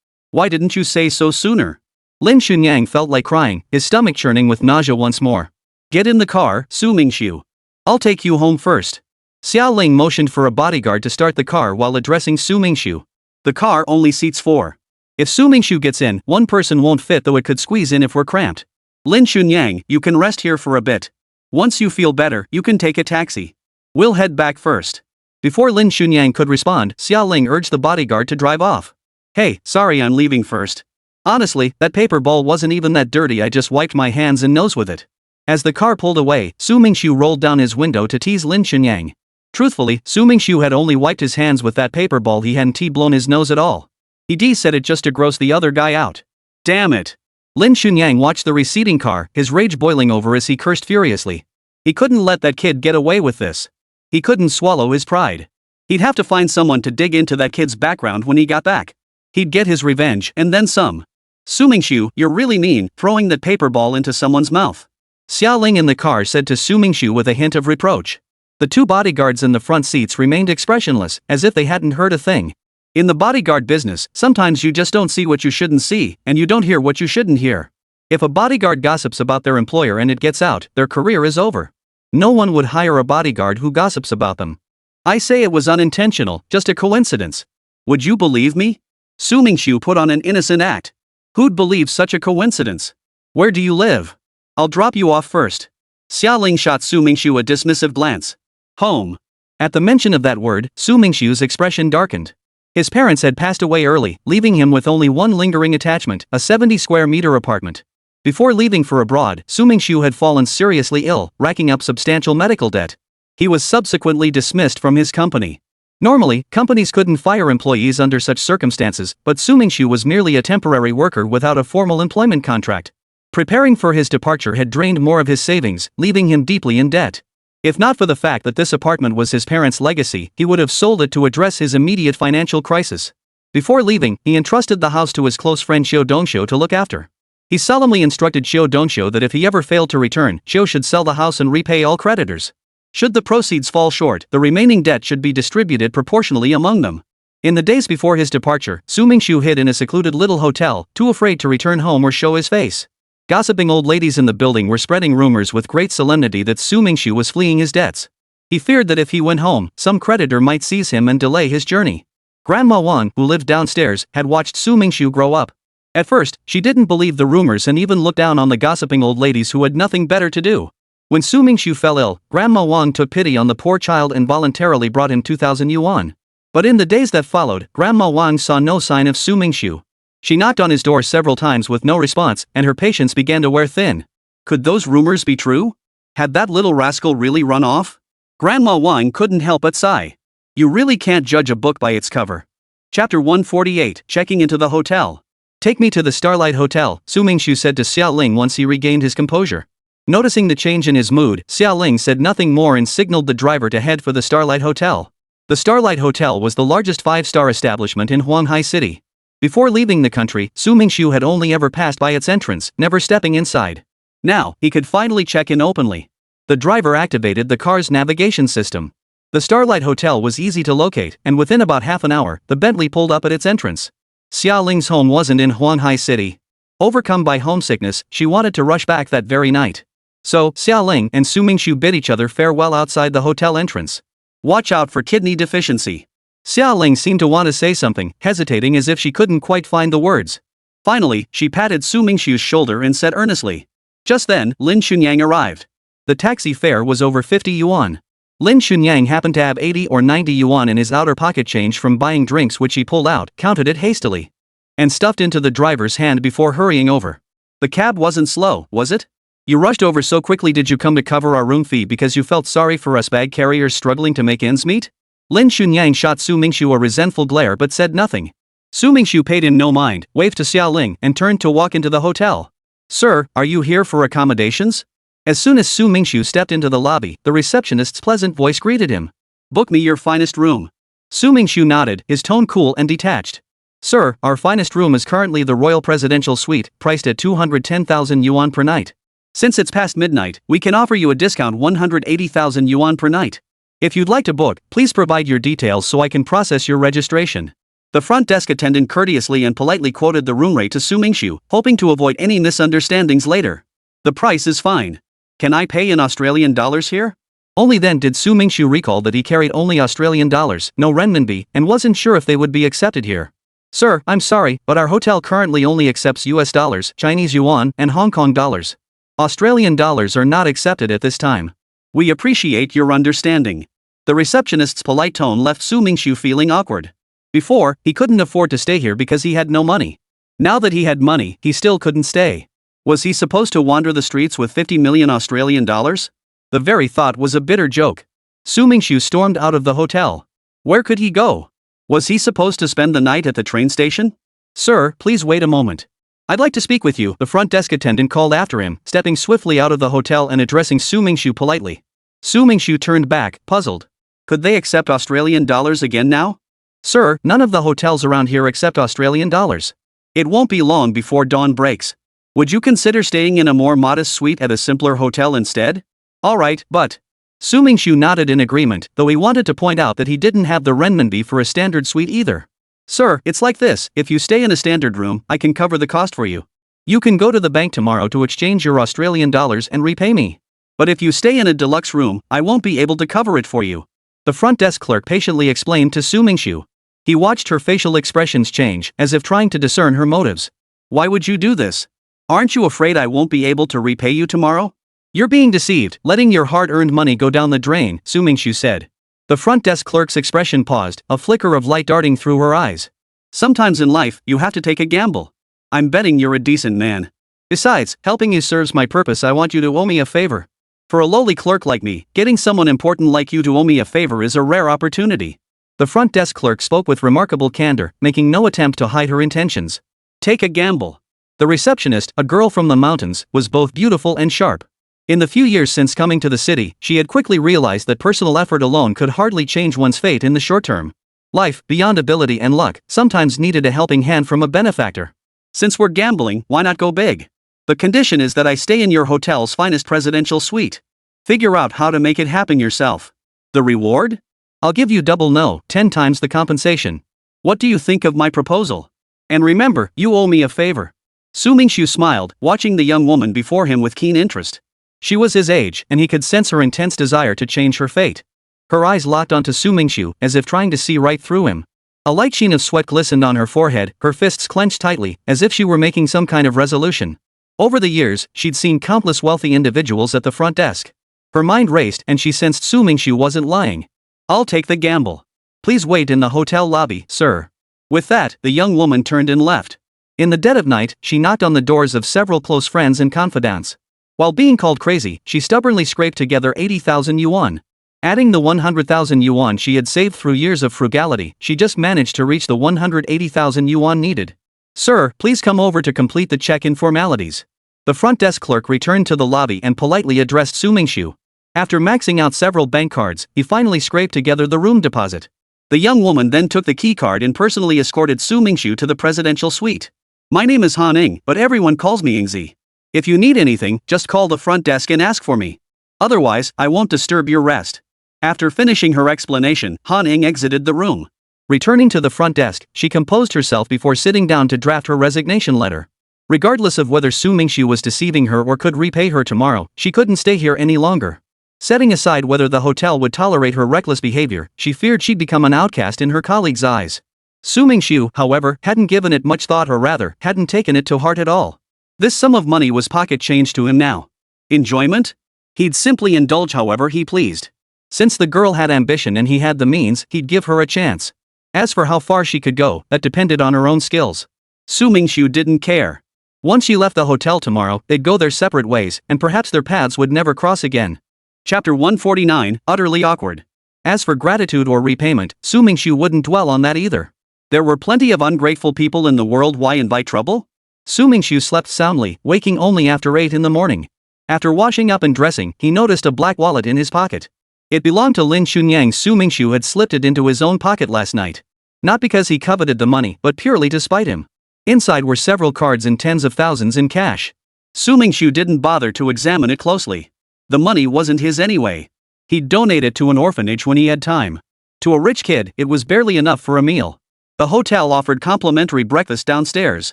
Why didn't you say so sooner?" Lin Xunyang felt like crying, his stomach churning with nausea once more. "Get in the car, Su Mingxu. I'll take you home first." Xiaoling motioned for a bodyguard to start the car while addressing Su Mingxu. "The car only seats 4. If Su Mingxu gets in, one person won't fit, though it could squeeze in if we're cramped. Lin Xunyang, you can rest here for a bit. Once you feel better, you can take a taxi. We'll head back first." Before Lin Xunyang could respond, Xiaoling urged the bodyguard to drive off. "Hey, sorry, I'm leaving first. Honestly, that paper ball wasn't even that dirty. I just wiped my hands and nose with it." As the car pulled away, Su Mingxu rolled down his window to tease Lin Xunyang. Truthfully, Su Mingxu had only wiped his hands with that paper ball. He hadn't blown his nose at all. He said it just to gross the other guy out. Damn it. Lin Xunyang watched the receding car, his rage boiling over as he cursed furiously. He couldn't let that kid get away with this. He couldn't swallow his pride. He'd have to find someone to dig into that kid's background when he got back. He'd get his revenge and then some. Su Mingxu, you're really mean, throwing that paper ball into someone's mouth. Xia Ling in the car said to Su Mingxu with a hint of reproach. The two bodyguards in the front seats remained expressionless, as if they hadn't heard a thing. In the bodyguard business, sometimes you just don't see what you shouldn't see, and you don't hear what you shouldn't hear. If a bodyguard gossips about their employer and it gets out, their career is over. No one would hire a bodyguard who gossips about them. I say it was unintentional, just a coincidence. Would you believe me? Su Mingxu put on an innocent act. Who'd believe such a coincidence? Where do you live? I'll drop you off first. Xia Ling shot Su Mingxu a dismissive glance. Home. At the mention of that word, Su Mingxu's expression darkened. His parents had passed away early, leaving him with only one lingering attachment, a 70-square-meter apartment. Before leaving for abroad, Su Mingxu had fallen seriously ill, racking up substantial medical debt. He was subsequently dismissed from his company. Normally, companies couldn't fire employees under such circumstances, but Su Mingxu was merely a temporary worker without a formal employment contract. Preparing for his departure had drained more of his savings, leaving him deeply in debt. If not for the fact that this apartment was his parents' legacy, he would have sold it to address his immediate financial crisis. Before leaving, he entrusted the house to his close friend Xiu Dongxiu to look after. He solemnly instructed Xiu Dongxiu that if he ever failed to return, Xiu should sell the house and repay all creditors. Should the proceeds fall short, the remaining debt should be distributed proportionally among them. In the days before his departure, Su Mingxu hid in a secluded little hotel, too afraid to return home or show his face. Gossiping old ladies in the building were spreading rumors with great solemnity that Su Mingxu was fleeing his debts. He feared that if he went home, some creditor might seize him and delay his journey. Grandma Wang, who lived downstairs, had watched Su Mingxu grow up. At first, she didn't believe the rumors and even looked down on the gossiping old ladies who had nothing better to do. When Su Mingxu fell ill, Grandma Wang took pity on the poor child and voluntarily brought him 2,000 yuan. But in the days that followed, Grandma Wang saw no sign of Su Mingxu. She knocked on his door several times with no response, and her patience began to wear thin. Could those rumors be true? Had that little rascal really run off? Grandma Wang couldn't help but sigh. You really can't judge a book by its cover. Chapter 148, Checking into the Hotel. Take me to the Starlight Hotel, Su Mingxu said to Xia Ling once he regained his composure. Noticing the change in his mood, Xia Ling said nothing more and signaled the driver to head for the Starlight Hotel. The Starlight Hotel was the largest five-star establishment in Huanghai City. Before leaving the country, Su Mingxu had only ever passed by its entrance, never stepping inside. Now, he could finally check in openly. The driver activated the car's navigation system. The Starlight Hotel was easy to locate, and within about half an hour, the Bentley pulled up at its entrance. Xia Ling's home wasn't in Huanghai City. Overcome by homesickness, she wanted to rush back that very night. So, Xia Ling and Su Mingxu bid each other farewell outside the hotel entrance. Watch out for kidney deficiency. Xia Ling seemed to want to say something, hesitating as if she couldn't quite find the words. Finally, she patted Su Mingxu's shoulder and said earnestly. Just then, Lin Xunyang arrived. The taxi fare was over 50 yuan. Lin Xunyang happened to have 80 or 90 yuan in his outer pocket change from buying drinks, which he pulled out, counted it hastily, and stuffed into the driver's hand before hurrying over. The cab wasn't slow, was it? You rushed over so quickly. Did you come to cover our room fee because you felt sorry for us bag carriers struggling to make ends meet? Lin Xunyang shot Su Mingxu a resentful glare but said nothing. Su Mingxu paid him no mind, waved to Xia Ling, and turned to walk into the hotel. Sir, are you here for accommodations? As soon as Su Mingxu stepped into the lobby, the receptionist's pleasant voice greeted him. Book me your finest room. Su Mingxu nodded, his tone cool and detached. Sir, our finest room is currently the Royal Presidential Suite, priced at 210,000 yuan per night. Since it's past midnight, we can offer you a discount 180,000 yuan per night. If you'd like to book, please provide your details so I can process your registration. The front desk attendant courteously and politely quoted the room rate to Su Mingxu, hoping to avoid any misunderstandings later. The price is fine. Can I pay in Australian dollars here? Only then did Su Mingxu recall that he carried only Australian dollars, no renminbi, and wasn't sure if they would be accepted here. Sir, I'm sorry, but our hotel currently only accepts US dollars, Chinese yuan, and Hong Kong dollars. Australian dollars are not accepted at this time. We appreciate your understanding. The receptionist's polite tone left Su Mingxu feeling awkward. Before, he couldn't afford to stay here because he had no money. Now that he had money, he still couldn't stay. Was he supposed to wander the streets with 50 million Australian dollars? The very thought was a bitter joke. Su Mingxu stormed out of the hotel. Where could he go? Was he supposed to spend the night at the train station? Sir, please wait a moment. I'd like to speak with you, the front desk attendant called after him, stepping swiftly out of the hotel and addressing Su Mingxu politely. Su Mingxu turned back, puzzled. Could they accept Australian dollars again now? Sir, none of the hotels around here accept Australian dollars. It won't be long before dawn breaks. Would you consider staying in a more modest suite at a simpler hotel instead? Alright, but... Su Mingxu nodded in agreement, though he wanted to point out that he didn't have the renminbi for a standard suite either. Sir, it's like this, if you stay in a standard room, I can cover the cost for you. You can go to the bank tomorrow to exchange your Australian dollars and repay me. But if you stay in a deluxe room, I won't be able to cover it for you. The front desk clerk patiently explained to Su Mingxu. He watched her facial expressions change, as if trying to discern her motives. Why would you do this? Aren't you afraid I won't be able to repay you tomorrow? You're being deceived, letting your hard-earned money go down the drain, Su Mingxu said. The front desk clerk's expression paused, a flicker of light darting through her eyes. Sometimes in life, you have to take a gamble. I'm betting you're a decent man. Besides, helping you serves my purpose. I want you to owe me a favor. For a lowly clerk like me, getting someone important like you to owe me a favor is a rare opportunity. The front desk clerk spoke with remarkable candor, making no attempt to hide her intentions. Take a gamble. The receptionist, a girl from the mountains, was both beautiful and sharp. In the few years since coming to the city, she had quickly realized that personal effort alone could hardly change one's fate in the short term. Life, beyond ability and luck, sometimes needed a helping hand from a benefactor. Since we're gambling, why not go big? The condition is that I stay in your hotel's finest presidential suite. Figure out how to make it happen yourself. The reward? I'll give you double no, 10 times the compensation. What do you think of my proposal? And remember, you owe me a favor. Su Mingxu smiled, watching the young woman before him with keen interest. She was his age, and he could sense her intense desire to change her fate. Her eyes locked onto Su Mingxu, as if trying to see right through him. A light sheen of sweat glistened on her forehead, her fists clenched tightly, as if she were making some kind of resolution. Over the years, she'd seen countless wealthy individuals at the front desk. Her mind raced, and she sensed Su Mingxu wasn't lying. I'll take the gamble. Please wait in the hotel lobby, sir. With that, the young woman turned and left. In the dead of night, she knocked on the doors of several close friends and confidants. While being called crazy, she stubbornly scraped together 80,000 yuan. Adding the 100,000 yuan she had saved through years of frugality, she just managed to reach the 180,000 yuan needed. Sir, please come over to complete the check-in formalities. The front desk clerk returned to the lobby and politely addressed Su Mingxu. After maxing out several bank cards, he finally scraped together the room deposit. The young woman then took the key card and personally escorted Su Mingxu to the presidential suite. My name is Han Ing, but everyone calls me Ingzi. If you need anything, just call the front desk and ask for me. Otherwise, I won't disturb your rest. After finishing her explanation, Han Ing exited the room. Returning to the front desk, she composed herself before sitting down to draft her resignation letter. Regardless of whether Su Mingxu was deceiving her or could repay her tomorrow, she couldn't stay here any longer. Setting aside whether the hotel would tolerate her reckless behavior, she feared she'd become an outcast in her colleagues' eyes. Su Mingxu, however, hadn't given it much thought, or rather, hadn't taken it to heart at all. This sum of money was pocket change to him now. Enjoyment? He'd simply indulge however he pleased. Since the girl had ambition and he had the means, he'd give her a chance. As for how far she could go, that depended on her own skills. Su Mingxu didn't care. Once she left the hotel tomorrow, they'd go their separate ways, and perhaps their paths would never cross again. Chapter 149, Utterly Awkward. As for gratitude or repayment, Su Mingxu wouldn't dwell on that either. There were plenty of ungrateful people in the world, why invite trouble? Su Mingxu slept soundly, waking only after 8 in the morning. After washing up and dressing, he noticed a black wallet in his pocket. It belonged to Lin Xunyang. Su Mingxu had slipped it into his own pocket last night. Not because he coveted the money, but purely to spite him. Inside were several cards and tens of thousands in cash. Su Mingxu didn't bother to examine it closely. The money wasn't his anyway. He'd donate it to an orphanage when he had time. To a rich kid, it was barely enough for a meal. The hotel offered complimentary breakfast downstairs.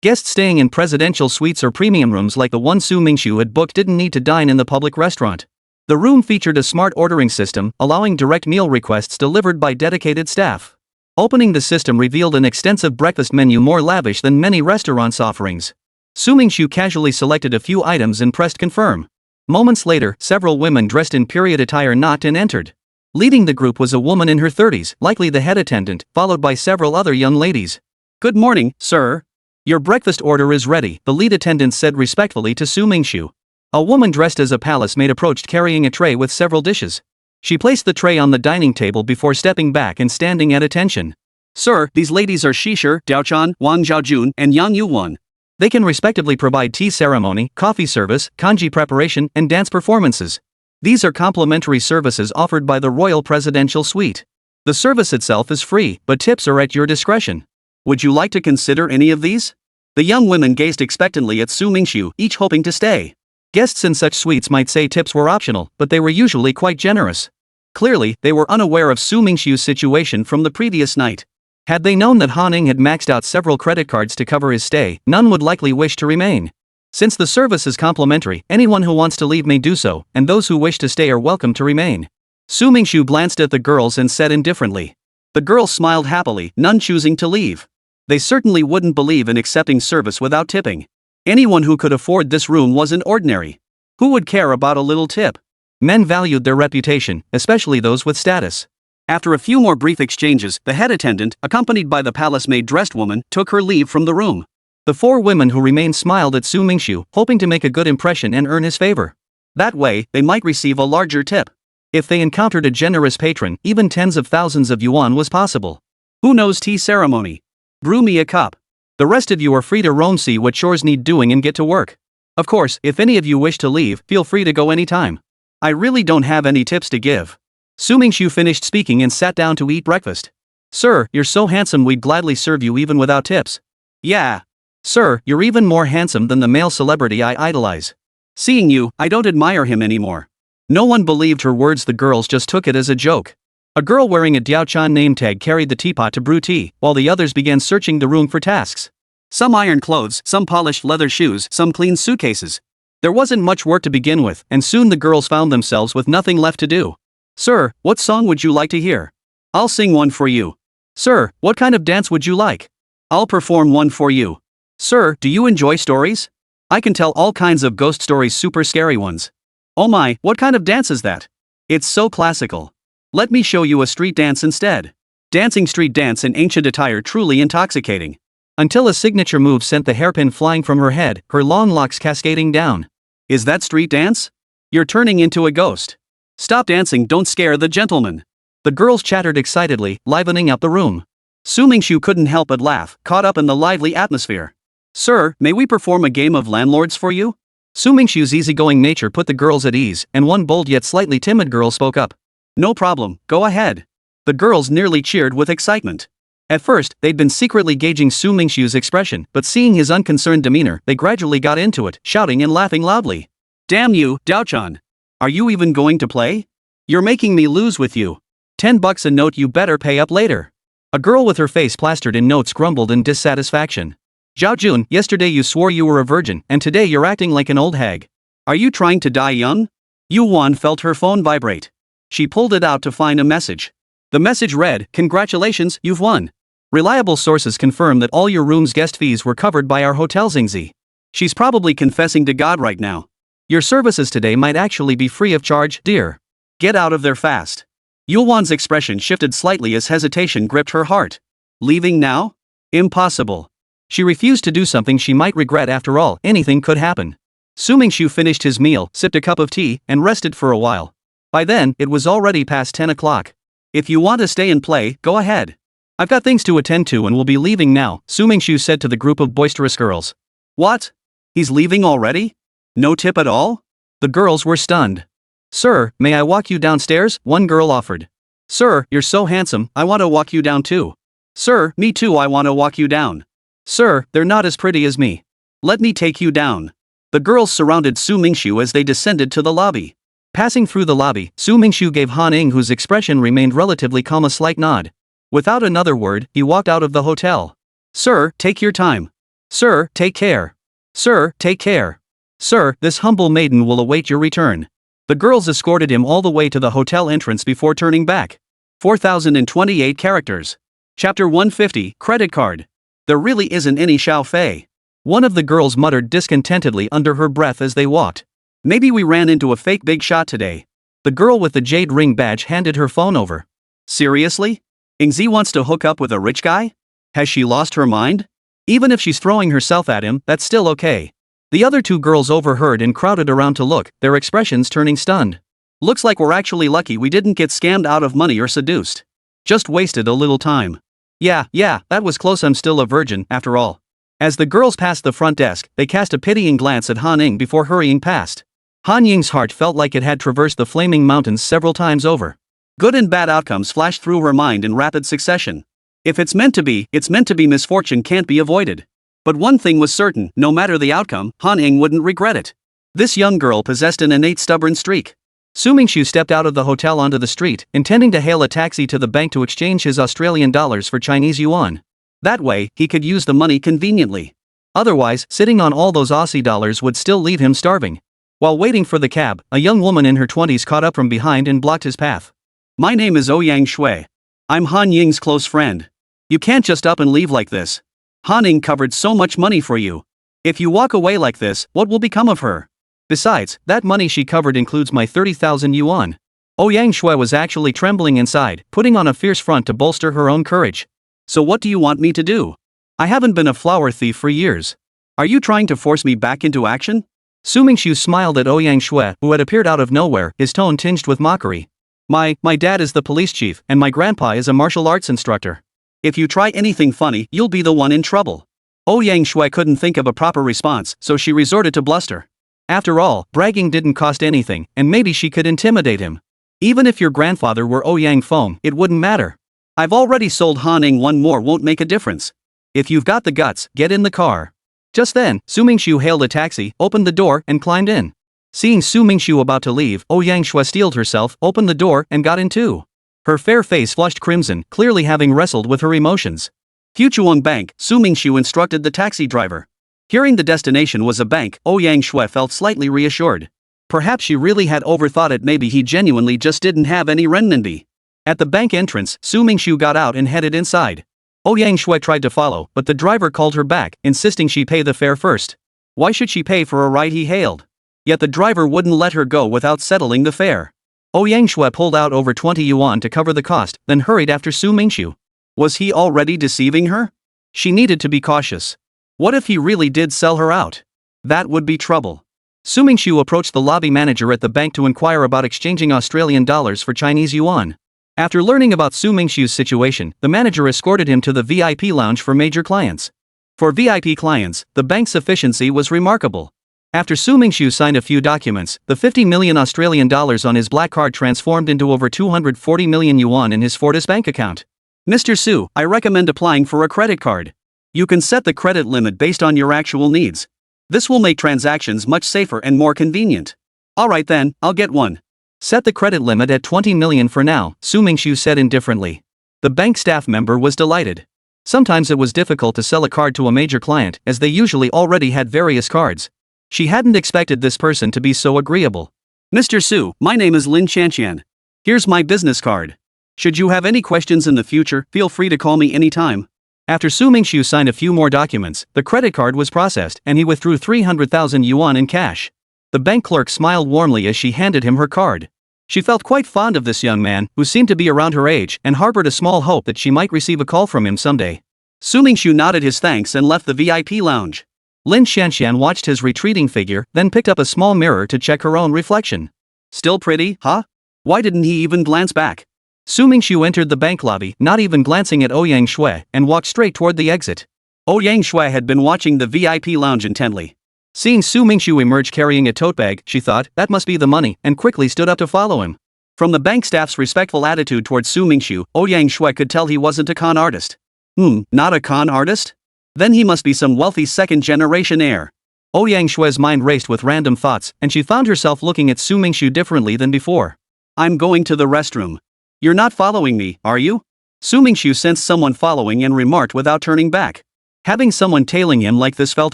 Guests staying in presidential suites or premium rooms like the one Su Mingxu had booked didn't need to dine in the public restaurant. The room featured a smart ordering system, allowing direct meal requests delivered by dedicated staff. Opening the system revealed an extensive breakfast menu more lavish than many restaurants' offerings. Su Mingxu casually selected a few items and pressed confirm. Moments later, several women dressed in period attire knocked and entered. Leading the group was a woman in her 30s, likely the head attendant, followed by several other young ladies. Good morning, sir. Your breakfast order is ready, the lead attendant said respectfully to Su Mingxu. A woman dressed as a palace maid approached carrying a tray with several dishes. She placed the tray on the dining table before stepping back and standing at attention. Sir, these ladies are Shishir, Daochan, Wang Zhaojun, and Yang Yuwan. They can respectively provide tea ceremony, coffee service, kanji preparation, and dance performances. These are complimentary services offered by the Royal Presidential Suite. The service itself is free, but tips are at your discretion. Would you like to consider any of these? The young women gazed expectantly at Su Mingxu, each hoping to stay. Guests in such suites might say tips were optional, but they were usually quite generous. Clearly, they were unaware of Su Mingxu's situation from the previous night. Had they known that Han Ning had maxed out several credit cards to cover his stay, none would likely wish to remain. Since the service is complimentary, anyone who wants to leave may do so, and those who wish to stay are welcome to remain. Su Mingxu glanced at the girls and said indifferently. The girls smiled happily, none choosing to leave. They certainly wouldn't believe in accepting service without tipping. Anyone who could afford this room wasn't ordinary. Who would care about a little tip? Men valued their reputation, especially those with status. After a few more brief exchanges, the head attendant, accompanied by the palace maid dressed woman, took her leave from the room. The four women who remained smiled at Su Mingxu, hoping to make a good impression and earn his favor. That way, they might receive a larger tip. If they encountered a generous patron, even tens of thousands of yuan was possible. Who knows tea ceremony? Brew me a cup. The rest of you are free to roam, see what chores need doing and get to work. Of course, if any of you wish to leave, feel free to go anytime. I really don't have any tips to give. Su Mingxu finished speaking and sat down to eat breakfast. Sir, you're so handsome we'd gladly serve you even without tips. Yeah. Sir, you're even more handsome than the male celebrity I idolize. Seeing you, I don't admire him anymore. No one believed her words, the girls just took it as a joke. A girl wearing a Daochan name tag carried the teapot to brew tea, while the others began searching the room for tasks. Some ironed clothes, some polished leather shoes, some cleaned suitcases. There wasn't much work to begin with, and soon the girls found themselves with nothing left to do. Sir, what song would you like to hear? I'll sing one for you. Sir, what kind of dance would you like? I'll perform one for you. Sir, do you enjoy stories? I can tell all kinds of ghost stories, super scary ones. Oh my, what kind of dance is that? It's so classical. Let me show you a street dance instead. Dancing street dance in ancient attire, truly intoxicating. Until a signature move sent the hairpin flying from her head, her long locks cascading down. Is that street dance? You're turning into a ghost. Stop dancing, don't scare the gentleman. The girls chattered excitedly, livening up the room. Su Mingxu couldn't help but laugh, caught up in the lively atmosphere. Sir, may we perform a game of landlords for you? Su Mingxu's easygoing nature put the girls at ease, and one bold yet slightly timid girl spoke up. No problem, go ahead. The girls nearly cheered with excitement. At first, they'd been secretly gauging Su Mingxu's expression, but seeing his unconcerned demeanor, they gradually got into it, shouting and laughing loudly. Damn you, Daochan. Are you even going to play? You're making me lose with you. $10 a note, you better pay up later. A girl with her face plastered in notes grumbled in dissatisfaction. Zhaojun, yesterday you swore you were a virgin, and today you're acting like an old hag. Are you trying to die young? Yuan felt her phone vibrate. She pulled it out to find a message. The message read, "Congratulations, you've won. Reliable sources confirm that all your room's guest fees were covered by our hotel Xingzi." She's probably confessing to God right now. Your services today might actually be free of charge, dear. Get out of there fast. Yuan's expression shifted slightly as hesitation gripped her heart. Leaving now? Impossible. She refused to do something she might regret. After all, anything could happen. Su Mingxu finished his meal, sipped a cup of tea, and rested for a while. By then, it was already past 10 o'clock. If you want to stay and play, go ahead. I've got things to attend to and will be leaving now, Su Mingxu said to the group of boisterous girls. What? He's leaving already? No tip at all? The girls were stunned. Sir, may I walk you downstairs? One girl offered. Sir, you're so handsome, I want to walk you down too. Sir, me too, I want to walk you down. Sir, they're not as pretty as me. Let me take you down. The girls surrounded Su Mingxu as they descended to the lobby. Passing through the lobby, Su Mingxu gave Han Ning, whose expression remained relatively calm, a slight nod. Without another word, he walked out of the hotel. Sir, take your time. Sir, take care. Sir, take care. Sir, this humble maiden will await your return. The girls escorted him all the way to the hotel entrance before turning back. 4028 characters. Chapter 150, Credit Card. There really isn't any Xiao Fei. One of the girls muttered discontentedly under her breath as they walked. Maybe we ran into a fake big shot today. The girl with the jade ring badge handed her phone over. Seriously? Yingzi wants to hook up with a rich guy? Has she lost her mind? Even if she's throwing herself at him, that's still okay. The other two girls overheard and crowded around to look, their expressions turning stunned. Looks like we're actually lucky we didn't get scammed out of money or seduced. Just wasted a little time. Yeah, that was close. I'm still a virgin, after all. As the girls passed the front desk, they cast a pitying glance at Han Ying before hurrying past. Han Ying's heart felt like it had traversed the flaming mountains several times over. Good and bad outcomes flashed through her mind in rapid succession. If it's meant to be, it's meant to be. Misfortune can't be avoided. But one thing was certain, no matter the outcome, Han Ying wouldn't regret it. This young girl possessed an innate stubborn streak. Su Mingxu stepped out of the hotel onto the street, intending to hail a taxi to the bank to exchange his Australian dollars for Chinese yuan. That way, he could use the money conveniently. Otherwise, sitting on all those Aussie dollars would still leave him starving. While waiting for the cab, a young woman in her 20s caught up from behind and blocked his path. My name is Ouyang Shui. I'm Han Ying's close friend. You can't just up and leave like this. Han Ying covered so much money for you. If you walk away like this, what will become of her? Besides, that money she covered includes my 30,000 yuan. Ouyang Shui was actually trembling inside, putting on a fierce front to bolster her own courage. So what do you want me to do? I haven't been a flower thief for years. Are you trying to force me back into action? Su Mingxu smiled at Ouyang Shui, who had appeared out of nowhere, his tone tinged with mockery. My dad is the police chief, and my grandpa is a martial arts instructor. If you try anything funny, you'll be the one in trouble. Ouyang Shui couldn't think of a proper response, so she resorted to bluster. After all, bragging didn't cost anything, and maybe she could intimidate him. Even if your grandfather were Ouyang Feng, it wouldn't matter. I've already sold Han Ying, one more won't make a difference. If you've got the guts, get in the car. Just then, Su Mingxu hailed a taxi, opened the door, and climbed in. Seeing Su Mingxu about to leave, Ouyang Shui steeled herself, opened the door, and got in too. Her fair face flushed crimson, clearly having wrestled with her emotions. Huchuang Bank, Su Mingxu instructed the taxi driver. Hearing the destination was a bank, Ouyang Shui felt slightly reassured. Perhaps she really had overthought it. Maybe he genuinely just didn't have any renminbi. At the bank entrance, Su Mingxu got out and headed inside. Ouyang Shui tried to follow, but the driver called her back, insisting she pay the fare first. Why should she pay for a ride he hailed? Yet the driver wouldn't let her go without settling the fare. Ouyang Shui pulled out over 20 yuan to cover the cost, then hurried after Su Mingxu. Was he already deceiving her? She needed to be cautious. What if he really did sell her out? That would be trouble. Su Mingxu approached the lobby manager at the bank to inquire about exchanging Australian dollars for Chinese yuan. After learning about Su Mingxu's situation, the manager escorted him to the VIP lounge for major clients. For VIP clients, the bank's efficiency was remarkable. After Su Mingxu signed a few documents, the 50 million Australian dollars on his black card transformed into over 240 million yuan in his Fortis bank account. Mr. Su, I recommend applying for a credit card. You can set the credit limit based on your actual needs. This will make transactions much safer and more convenient. Alright then, I'll get one. Set the credit limit at 20 million for now, Su Mingxu said indifferently. The bank staff member was delighted. Sometimes it was difficult to sell a card to a major client, as they usually already had various cards. She hadn't expected this person to be so agreeable. Mr. Su, my name is Lin Chanqian. Here's my business card. Should you have any questions in the future, feel free to call me anytime. After Su Mingxu signed a few more documents, the credit card was processed and he withdrew 300,000 yuan in cash. The bank clerk smiled warmly as she handed him her card. She felt quite fond of this young man, who seemed to be around her age, and harbored a small hope that she might receive a call from him someday. Su Mingxu nodded his thanks and left the VIP lounge. Lin Shanxian watched his retreating figure, then picked up a small mirror to check her own reflection. Still pretty, huh? Why didn't he even glance back? Su Mingxu entered the bank lobby, not even glancing at Ouyang Shui, and walked straight toward the exit. Ouyang Shui had been watching the VIP lounge intently. Seeing Su Mingxu emerge carrying a tote bag, she thought, that must be the money, and quickly stood up to follow him. From the bank staff's respectful attitude towards Su Mingxu, Ouyang Shui could tell he wasn't a con artist. Not a con artist? Then he must be some wealthy second-generation heir. Ouyang Shui's mind raced with random thoughts, and she found herself looking at Su Mingxu differently than before. I'm going to the restroom. You're not following me, are you? Su Mingxu sensed someone following and remarked without turning back. Having someone tailing him like this felt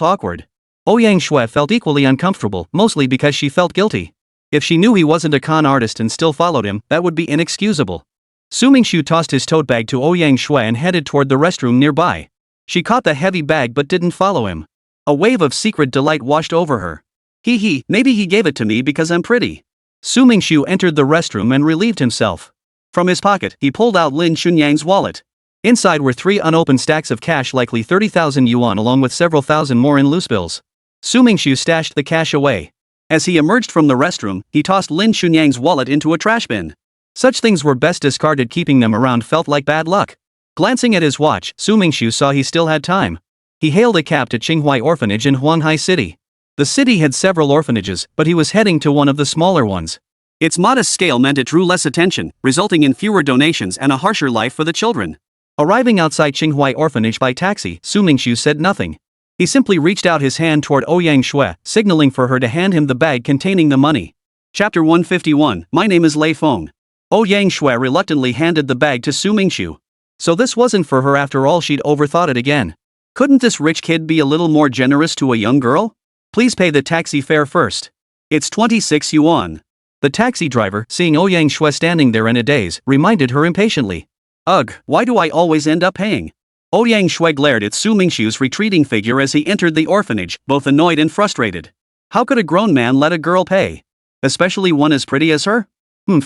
awkward. Ouyang Shui felt equally uncomfortable, mostly because she felt guilty. If she knew he wasn't a con artist and still followed him, that would be inexcusable. Su Mingxu tossed his tote bag to Ouyang Shui and headed toward the restroom nearby. She caught the heavy bag but didn't follow him. A wave of secret delight washed over her. Maybe he gave it to me because I'm pretty. Su Mingxu entered the restroom and relieved himself. From his pocket, he pulled out Lin Xunyang's wallet. Inside were 3 unopened stacks of cash, likely 30,000 yuan, along with several thousand more in loose bills. Su Mingxu stashed the cash away. As he emerged from the restroom, he tossed Lin Xunyang's wallet into a trash bin. Such things were best discarded. Keeping them around felt like bad luck. Glancing at his watch, Su Mingxu saw he still had time. He hailed a cab to Qinghai Orphanage in Huanghai City. The city had several orphanages, but he was heading to one of the smaller ones. Its modest scale meant it drew less attention, resulting in fewer donations and a harsher life for the children. Arriving outside Qinghai Orphanage by taxi, Su Mingxu said nothing. He simply reached out his hand toward Ouyang Shui, signaling for her to hand him the bag containing the money. Chapter 151, My name is Lei Feng. Ouyang Shui reluctantly handed the bag to Su Mingxu. So this wasn't for her after all. She'd overthought it again. Couldn't this rich kid be a little more generous to a young girl? Please pay the taxi fare first. It's 26 yuan. The taxi driver, seeing Ouyang Shui standing there in a daze, reminded her impatiently. Ugh, why do I always end up paying? Ouyang Shui glared at Su Mingxu's retreating figure as he entered the orphanage, both annoyed and frustrated. How could a grown man let a girl pay? Especially one as pretty as her?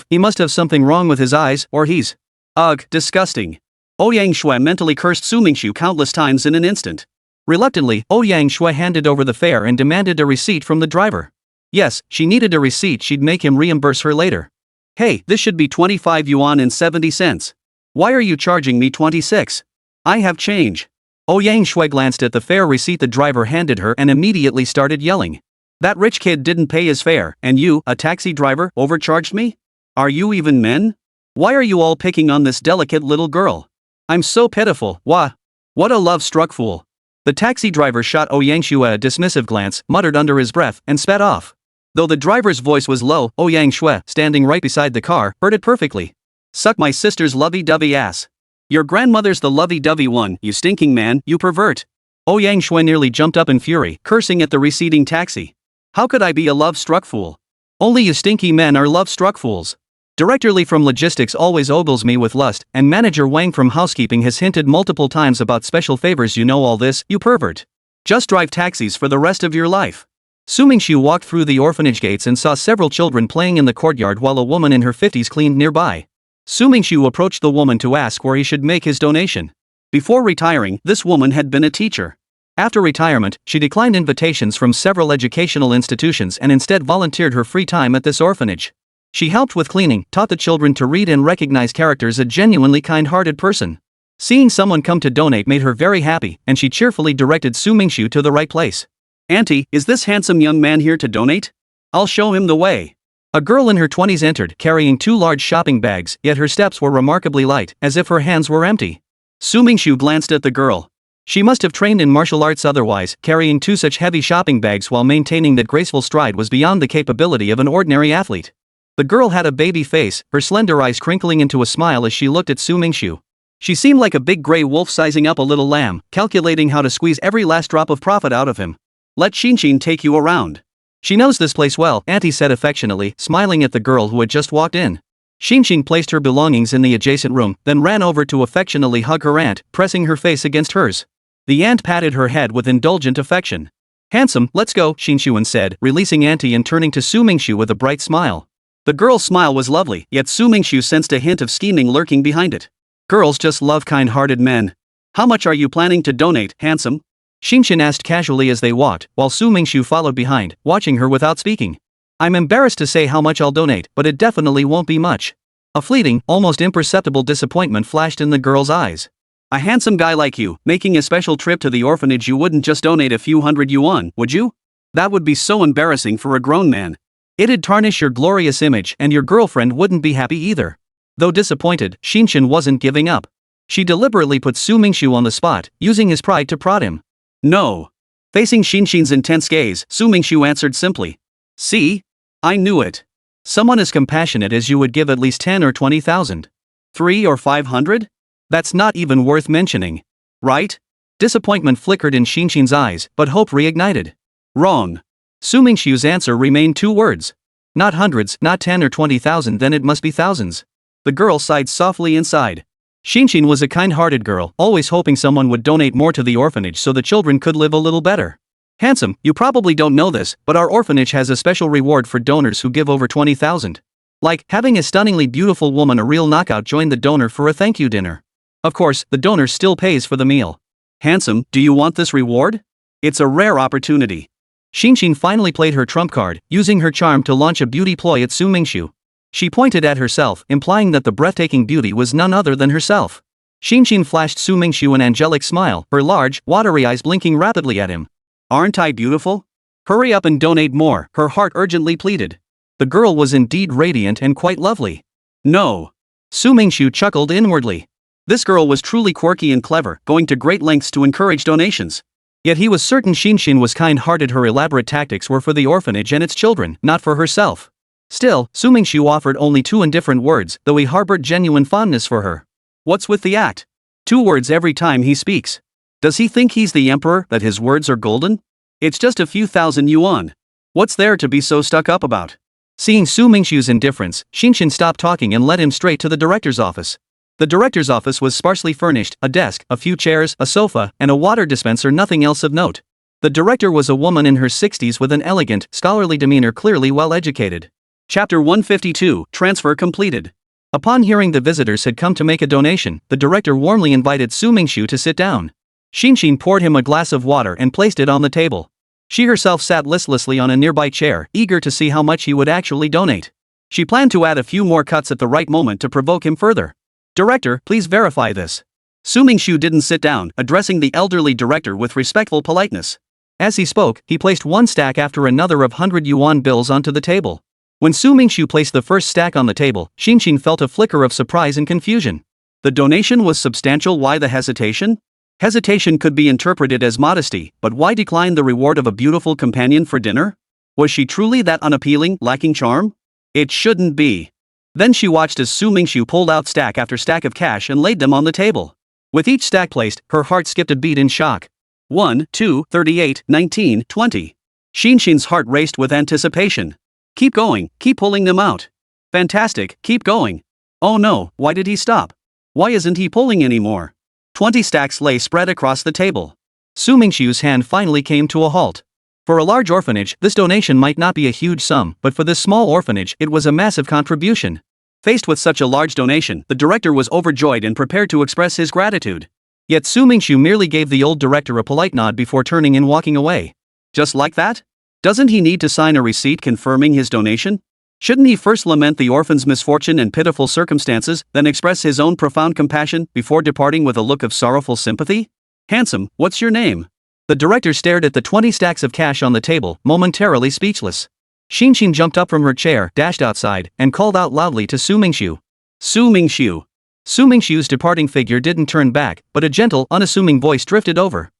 He must have something wrong with his eyes, or he's... Ugh, disgusting. Ouyang Shui mentally cursed Su Mingxu countless times in an instant. Reluctantly, Ouyang Shui handed over the fare and demanded a receipt from the driver. Yes, she needed a receipt. She'd make him reimburse her later. Hey, this should be 25 yuan and 70 cents. Why are you charging me 26? I have change. Ouyang Shui glanced at the fare receipt the driver handed her and immediately started yelling. That rich kid didn't pay his fare, and you, a taxi driver, overcharged me? Are you even men? Why are you all picking on this delicate little girl? I'm so pitiful. What a love-struck fool. The taxi driver shot Ouyang Shui a dismissive glance, muttered under his breath, and sped off. Though the driver's voice was low, Ouyang Shui, standing right beside the car, heard it perfectly. Suck my sister's lovey-dovey ass. Your grandmother's the lovey-dovey one, you stinking man, you pervert. Ouyang Shui nearly jumped up in fury, cursing at the receding taxi. How could I be a love-struck fool? Only you stinky men are love-struck fools. Director Lee from logistics always ogles me with lust, and manager Wang from housekeeping has hinted multiple times about special favors. You know all this, you pervert. Just drive taxis for the rest of your life. Su Mingxu walked through the orphanage gates and saw several children playing in the courtyard while a woman in her 50s cleaned nearby. Su Mingxu approached the woman to ask where he should make his donation. Before retiring, this woman had been a teacher. After retirement, she declined invitations from several educational institutions and instead volunteered her free time at this orphanage. She helped with cleaning, taught the children to read and recognize characters. A genuinely kind-hearted person. Seeing someone come to donate made her very happy, and she cheerfully directed Su Mingxu to the right place. Auntie, is this handsome young man here to donate? I'll show him the way. A girl in her 20s entered, carrying 2 large shopping bags, yet her steps were remarkably light, as if her hands were empty. Su Mingxu glanced at the girl. She must have trained in martial arts, otherwise, carrying 2 such heavy shopping bags while maintaining that graceful stride was beyond the capability of an ordinary athlete. The girl had a baby face, her slender eyes crinkling into a smile as she looked at Su Mingxu. She seemed like a big gray wolf sizing up a little lamb, calculating how to squeeze every last drop of profit out of him. Let Xinshin take you around. She knows this place well, Auntie said affectionately, smiling at the girl who had just walked in. Xinshin placed her belongings in the adjacent room, then ran over to affectionately hug her aunt, pressing her face against hers. The aunt patted her head with indulgent affection. Handsome, let's go, Xinshuan said, releasing Auntie and turning to Su Mingxu with a bright smile. The girl's smile was lovely, yet Su Mingxu sensed a hint of scheming lurking behind it. Girls just love kind-hearted men. How much are you planning to donate, handsome? Xinshin asked casually as they walked, while Su Mingxu followed behind, watching her without speaking. I'm embarrassed to say how much I'll donate, but it definitely won't be much. A fleeting, almost imperceptible disappointment flashed in the girl's eyes. A handsome guy like you, making a special trip to the orphanage, you wouldn't just donate a few hundred yuan, would you? That would be so embarrassing for a grown man. It'd tarnish your glorious image, and your girlfriend wouldn't be happy either. Though disappointed, Xinshin wasn't giving up. She deliberately put Su Mingxu on the spot, using his pride to prod him. No. Facing Xinshin's intense gaze, Su Mingxu answered simply. See? I knew it. Someone as compassionate as you would give at least 10 or 20,000. 3 or 500? That's not even worth mentioning. Right? Disappointment flickered in Xinshin's eyes, but hope reignited. Wrong. Su Mingxu's answer remained 2 words. Not hundreds, not 10 or 20,000, then it must be thousands. The girl sighed softly inside. Xinshin was a kind-hearted girl, always hoping someone would donate more to the orphanage so the children could live a little better. Handsome, you probably don't know this, but our orphanage has a special reward for donors who give over 20,000. Like, having a stunningly beautiful woman, a real knockout, join the donor for a thank you dinner. Of course, the donor still pays for the meal. Handsome, do you want this reward? It's a rare opportunity. Xinshin finally played her trump card, using her charm to launch a beauty ploy at Su Mingxu. She pointed at herself, implying that the breathtaking beauty was none other than herself. Xinxin flashed Su Mingxu an angelic smile, her large, watery eyes blinking rapidly at him. Aren't I beautiful? Hurry up and donate more, her heart urgently pleaded. The girl was indeed radiant and quite lovely. No. Su Mingxu chuckled inwardly. This girl was truly quirky and clever, going to great lengths to encourage donations. Yet he was certain Xinxin was kind-hearted. Her elaborate tactics were for the orphanage and its children, not for herself. Still, Su Mingxu offered only 2 indifferent words, though he harbored genuine fondness for her. What's with the act? 2 words every time he speaks. Does he think he's the emperor, that his words are golden? It's just a few thousand yuan. What's there to be so stuck up about? Seeing Su Mingxu's indifference, Xinxin stopped talking and led him straight to the director's office. The director's office was sparsely furnished, a desk, a few chairs, a sofa, and a water dispenser, nothing else of note. The director was a woman in her 60s with an elegant, scholarly demeanor, clearly well educated. Chapter 152, Transfer completed. Upon hearing the visitors had come to make a donation, the director warmly invited Su Mingxu to sit down. Xinxin poured him a glass of water and placed it on the table. She herself sat listlessly on a nearby chair, eager to see how much he would actually donate. She planned to add a few more cuts at the right moment to provoke him further. Director, please verify this. Su Mingxu didn't sit down, addressing the elderly director with respectful politeness. As he spoke, he placed one stack after another of 100 yuan bills onto the table. When Su Mingxu placed the first stack on the table, Xinxin felt a flicker of surprise and confusion. The donation was substantial. Why the hesitation? Hesitation could be interpreted as modesty, but why decline the reward of a beautiful companion for dinner? Was she truly that unappealing, lacking charm? It shouldn't be. Then she watched as Su Mingxu pulled out stack after stack of cash and laid them on the table. With each stack placed, her heart skipped a beat in shock. 1, 2, 38, 19, 20. Xinxin's heart raced with anticipation. Keep going, keep pulling them out. Fantastic, keep going. Oh no, why did he stop? Why isn't he pulling anymore? 20 stacks lay spread across the table. Su Mingxu's hand finally came to a halt. For a large orphanage, this donation might not be a huge sum, but for this small orphanage, it was a massive contribution. Faced with such a large donation, the director was overjoyed and prepared to express his gratitude. Yet Su Mingxu merely gave the old director a polite nod before turning and walking away. Just like that? Doesn't he need to sign a receipt confirming his donation? Shouldn't he first lament the orphan's misfortune and pitiful circumstances, then express his own profound compassion before departing with a look of sorrowful sympathy? Handsome, what's your name? The director stared at the 20 stacks of cash on the table, momentarily speechless. Xinxin jumped up from her chair, dashed outside, and called out loudly to Su Mingxu. Su Mingxu. Su Mingxu's departing figure didn't turn back, but a gentle, unassuming voice drifted over.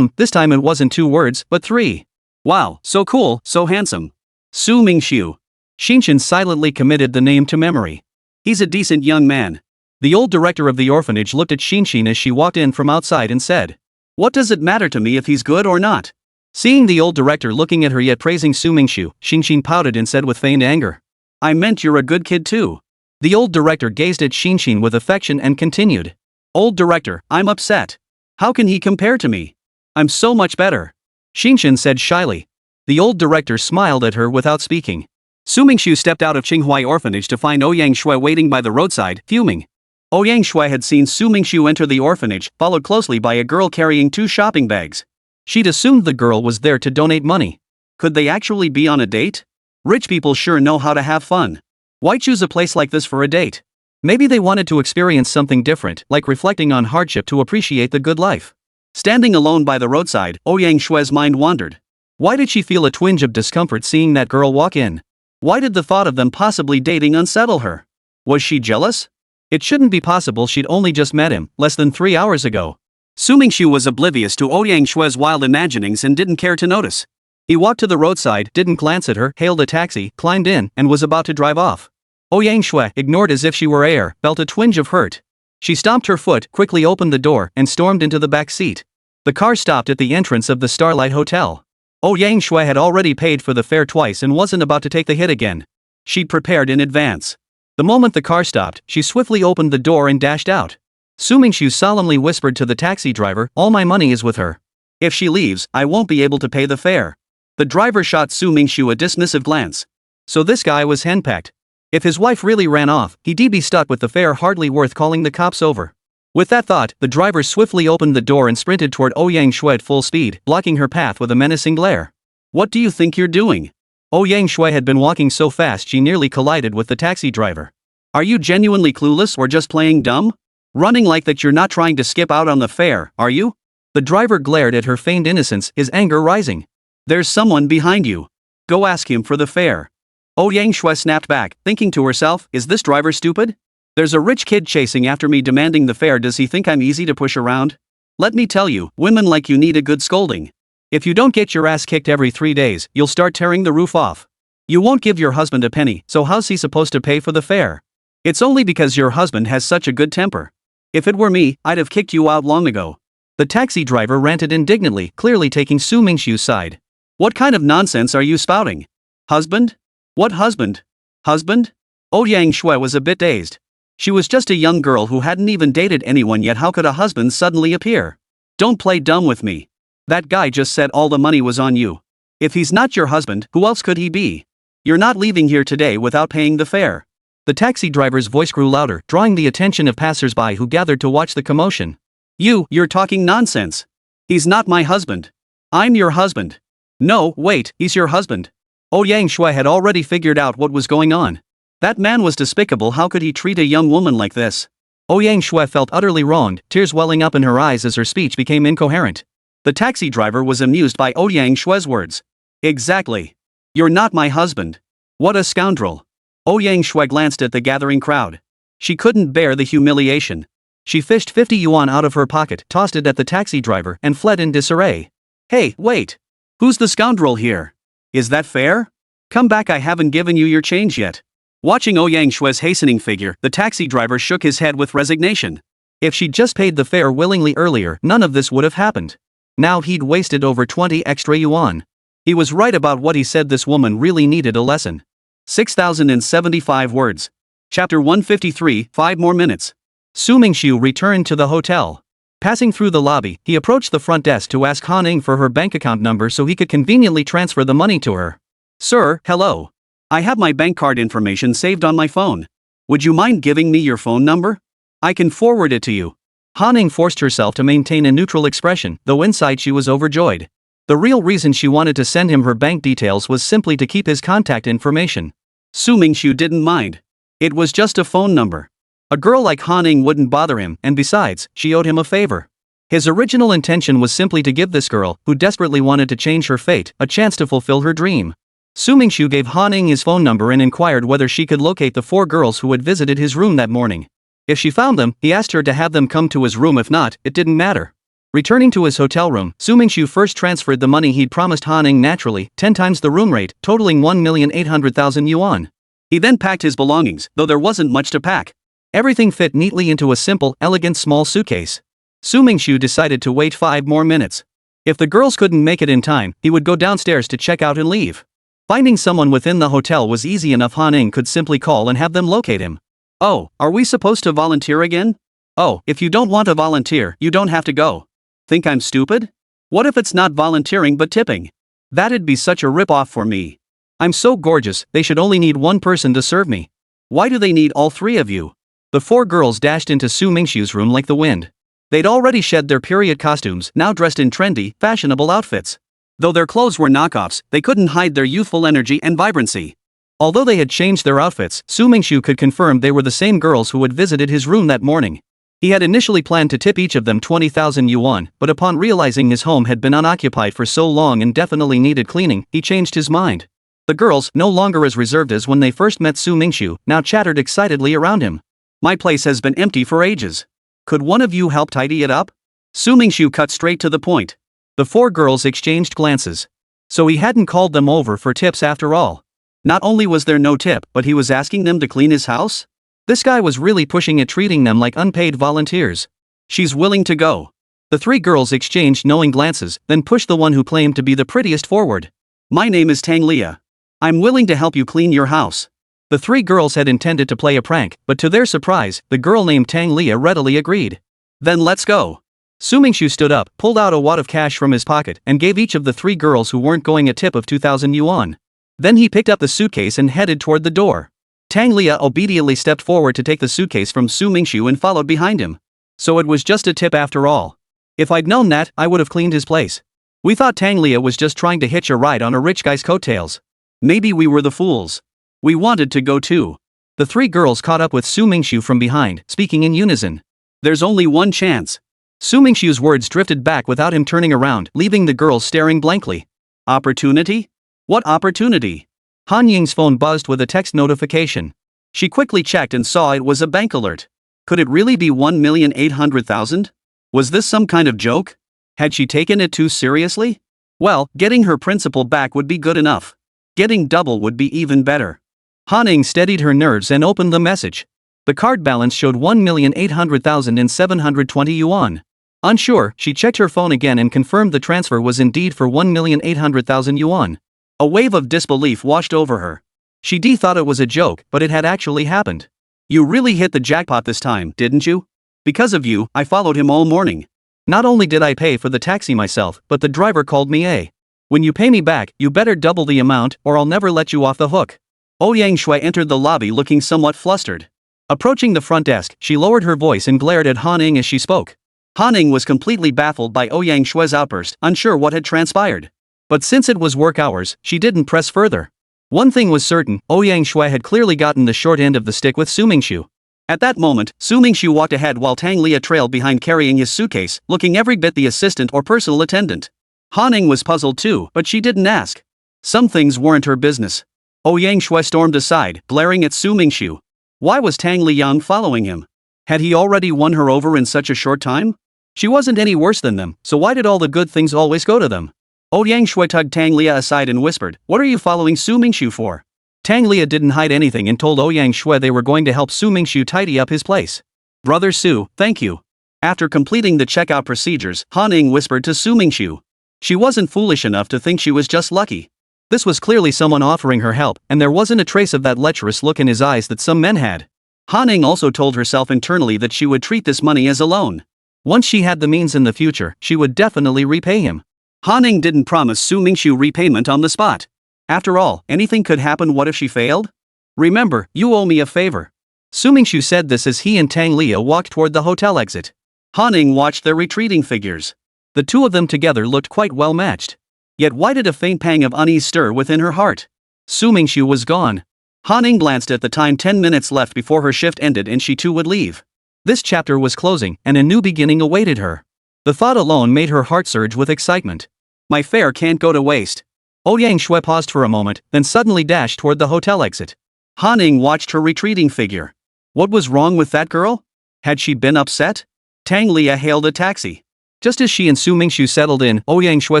This time it wasn't 2 words, but 3. Wow, so cool, so handsome. Su Mingxu. Xinxin silently committed the name to memory. He's a decent young man. The old director of the orphanage looked at Xinxin as she walked in from outside and said, "What does it matter to me if he's good or not?" Seeing the old director looking at her yet praising Su Mingxu, Xinxin pouted and said with feigned anger, "I meant you're a good kid too." The old director gazed at Xinxin with affection and continued, "Old director, I'm upset. How can he compare to me? I'm so much better." Xinxin said shyly. The old director smiled at her without speaking. Su Mingxu stepped out of Qinghai orphanage to find Ouyang Shui waiting by the roadside, fuming. Ouyang Shui had seen Su Mingxu enter the orphanage, followed closely by a girl carrying 2 shopping bags. She'd assumed the girl was there to donate money. Could they actually be on a date? Rich people sure know how to have fun. Why choose a place like this for a date? Maybe they wanted to experience something different, like reflecting on hardship to appreciate the good life. Standing alone by the roadside, Ouyang Shui's mind wandered. Why did she feel a twinge of discomfort seeing that girl walk in? Why did the thought of them possibly dating unsettle her? Was she jealous? It shouldn't be possible. She'd only just met him, less than 3 hours ago. Su Mingxu was oblivious to Ouyang Shui's wild imaginings and didn't care to notice. He walked to the roadside, didn't glance at her, hailed a taxi, climbed in, and was about to drive off. Ouyang Shui, ignored as if she were air, felt a twinge of hurt. She stomped her foot, quickly opened the door, and stormed into the back seat. The car stopped at the entrance of the Starlight Hotel. Ouyang Shui had already paid for the fare twice and wasn't about to take the hit again. She'd prepared in advance. The moment the car stopped, she swiftly opened the door and dashed out. Su Mingxu solemnly whispered to the taxi driver, "All my money is with her. If she leaves, I won't be able to pay the fare." The driver shot Su Mingxu a dismissive glance. So this guy was henpecked. If his wife really ran off, he'd be stuck with the fare hardly worth calling the cops over. With that thought, the driver swiftly opened the door and sprinted toward Ouyang Shui at full speed, blocking her path with a menacing glare. "What do you think you're doing?" Ouyang Shui had been walking so fast she nearly collided with the taxi driver. "Are you genuinely clueless or just playing dumb? Running like that you're not trying to skip out on the fare, are you? The driver glared at her feigned innocence, his anger rising. There's someone behind you. Go ask him for the fare. Yang Shui snapped back, thinking to herself, is this driver stupid? There's a rich kid chasing after me demanding the fare. Does he think I'm easy to push around? Let me tell you, women like you need a good scolding. If you don't get your ass kicked every 3 days, you'll start tearing the roof off. You won't give your husband a penny, so how's he supposed to pay for the fare? It's only because your husband has such a good temper. If it were me, I'd have kicked you out long ago. The taxi driver ranted indignantly, clearly taking Su Mingxu's side. What kind of nonsense are you spouting? Husband? What husband? Husband? Yang Shui was a bit dazed. She was just a young girl who hadn't even dated anyone yet. How could a husband suddenly appear? Don't play dumb with me. That guy just said all the money was on you. If he's not your husband, who else could he be? You're not leaving here today without paying the fare. The taxi driver's voice grew louder, drawing the attention of passers-by who gathered to watch the commotion. You're talking nonsense. He's not my husband. I'm your husband. No, wait, he's your husband. Yang Shui had already figured out what was going on. That man was despicable. How could he treat a young woman like this? Yang Shui felt utterly wronged, tears welling up in her eyes as her speech became incoherent. The taxi driver was amused by Yang Shui's words. Exactly. You're not my husband. What a scoundrel. Yang Shui glanced at the gathering crowd. She couldn't bear the humiliation. She fished 50 yuan out of her pocket, tossed it at the taxi driver, and fled in disarray. Hey, wait. Who's the scoundrel here? Is that fair? Come back, I haven't given you your change yet. Watching Yang Shui's hastening figure, the taxi driver shook his head with resignation. If she'd just paid the fare willingly earlier, none of this would have happened. Now he'd wasted over 20 extra yuan. He was right about what he said. This woman really needed a lesson. 6,075 words. Chapter 153, 5 more minutes. Su Mingxu returned to the hotel. Passing through the lobby, he approached the front desk to ask Han Ning for her bank account number so he could conveniently transfer the money to her. Sir, hello. I have my bank card information saved on my phone. Would you mind giving me your phone number? I can forward it to you. Han Ning forced herself to maintain a neutral expression, though inside she was overjoyed. The real reason she wanted to send him her bank details was simply to keep his contact information. Su Mingxu didn't mind. It was just a phone number. A girl like Han Ning wouldn't bother him, and besides, she owed him a favor. His original intention was simply to give this girl, who desperately wanted to change her fate, a chance to fulfill her dream. Su Mingxu gave Han Ning his phone number and inquired whether she could locate the 4 girls who had visited his room that morning. If she found them, he asked her to have them come to his room. If not, it didn't matter. Returning to his hotel room, Su Mingxu first transferred the money he'd promised Han Ning, naturally, 10 times the room rate, totaling 1,800,000 yuan. He then packed his belongings, though there wasn't much to pack. Everything fit neatly into a simple, elegant small suitcase. Su Mingxu decided to wait 5 more minutes. If the girls couldn't make it in time, he would go downstairs to check out and leave. Finding someone within the hotel was easy enough. Han Ning could simply call and have them locate him. Oh, are we supposed to volunteer again? Oh, if you don't want to volunteer, you don't have to go. Think I'm stupid? What if it's not volunteering but tipping? That'd be such a rip-off for me. I'm so gorgeous, they should only need one person to serve me. Why do they need all 3 of you? The 4 girls dashed into Su Mingxu's room like the wind. They'd already shed their period costumes, now dressed in trendy, fashionable outfits. Though their clothes were knockoffs, they couldn't hide their youthful energy and vibrancy. Although they had changed their outfits, Su Mingxu could confirm they were the same girls who had visited his room that morning. He had initially planned to tip each of them 20,000 yuan, but upon realizing his home had been unoccupied for so long and definitely needed cleaning, he changed his mind. The girls, no longer as reserved as when they first met Su Mingxu, now chattered excitedly around him. My place has been empty for ages. Could one of you help tidy it up? Su Mingxu cut straight to the point. The 4 girls exchanged glances. So he hadn't called them over for tips after all. Not only was there no tip, but he was asking them to clean his house? This guy was really pushing it, treating them like unpaid volunteers. She's willing to go. The 3 girls exchanged knowing glances, then pushed the one who claimed to be the prettiest forward. My name is Tang Lia. I'm willing to help you clean your house. The 3 girls had intended to play a prank, but to their surprise, the girl named Tang Lia readily agreed. Then let's go. Su Mingxu stood up, pulled out a wad of cash from his pocket, and gave each of the 3 girls who weren't going a tip of 2,000 yuan. Then he picked up the suitcase and headed toward the door. Tang Lia obediently stepped forward to take the suitcase from Su Mingxu and followed behind him. So it was just a tip after all. If I'd known that, I would have cleaned his place. We thought Tang Lia was just trying to hitch a ride on a rich guy's coattails. Maybe we were the fools. We wanted to go too. The 3 girls caught up with Su Mingxu from behind, speaking in unison. There's only one chance. Su Mingxiu's words drifted back without him turning around, leaving the girl staring blankly. Opportunity? What opportunity? Han Ying's phone buzzed with a text notification. She quickly checked and saw it was a bank alert. Could it really be 1,800,000? Was this some kind of joke? Had she taken it too seriously? Well, getting her principal back would be good enough. Getting double would be even better. Han Ying steadied her nerves and opened the message. The card balance showed 1,800,720 yuan. Unsure, she checked her phone again and confirmed the transfer was indeed for 1,800,000 yuan. A wave of disbelief washed over her. She thought it was a joke, but it had actually happened. You really hit the jackpot this time, didn't you? Because of you, I followed him all morning. Not only did I pay for the taxi myself, but the driver called me a. When you pay me back, you better double the amount, or I'll never let you off the hook. Ouyang Shui entered the lobby looking somewhat flustered. Approaching the front desk, she lowered her voice and glared at Han Ying as she spoke. Han Ying was completely baffled by Ouyang Shui's outburst, unsure what had transpired. But since it was work hours, she didn't press further. One thing was certain, Ouyang Shui had clearly gotten the short end of the stick with Su Mingxiu. At that moment, Su Mingxiu walked ahead while Tang Lia trailed behind carrying his suitcase, looking every bit the assistant or personal attendant. Han Ying was puzzled too, but she didn't ask. Some things weren't her business. Ouyang Shui stormed aside, glaring at Su Mingxiu. Why was Tang Liang following him? Had he already won her over in such a short time? She wasn't any worse than them, so why did all the good things always go to them? Ouyang Shui tugged Tang Lia aside and whispered, "What are you following Su Mingxiu for?" Tang Lia didn't hide anything and told Ouyang Shui they were going to help Su Mingxiu tidy up his place. "Brother Su, thank you." After completing the checkout procedures, Han Ying whispered to Su Mingxiu. She wasn't foolish enough to think she was just lucky. This was clearly someone offering her help, and there wasn't a trace of that lecherous look in his eyes that some men had. Han Ying also told herself internally that she would treat this money as a loan. Once she had the means in the future, she would definitely repay him. Han Ying didn't promise Su Mingxiu repayment on the spot. After all, anything could happen. What if she failed? "Remember, you owe me a favor." Su Mingxiu said this as he and Tang Lia walked toward the hotel exit. Han Ying watched their retreating figures. The two of them together looked quite well matched. Yet why did a faint pang of unease stir within her heart? Su Mingxiu was gone. Han Ying glanced at the time. 10 minutes left before her shift ended and she too would leave. This chapter was closing, and a new beginning awaited her. The thought alone made her heart surge with excitement. My fare can't go to waste. Ouyang Shui paused for a moment, then suddenly dashed toward the hotel exit. Han Ying watched her retreating figure. What was wrong with that girl? Had she been upset? Tang Lia hailed a taxi. Just as she and Su Mingxiu settled in, Ouyang Shui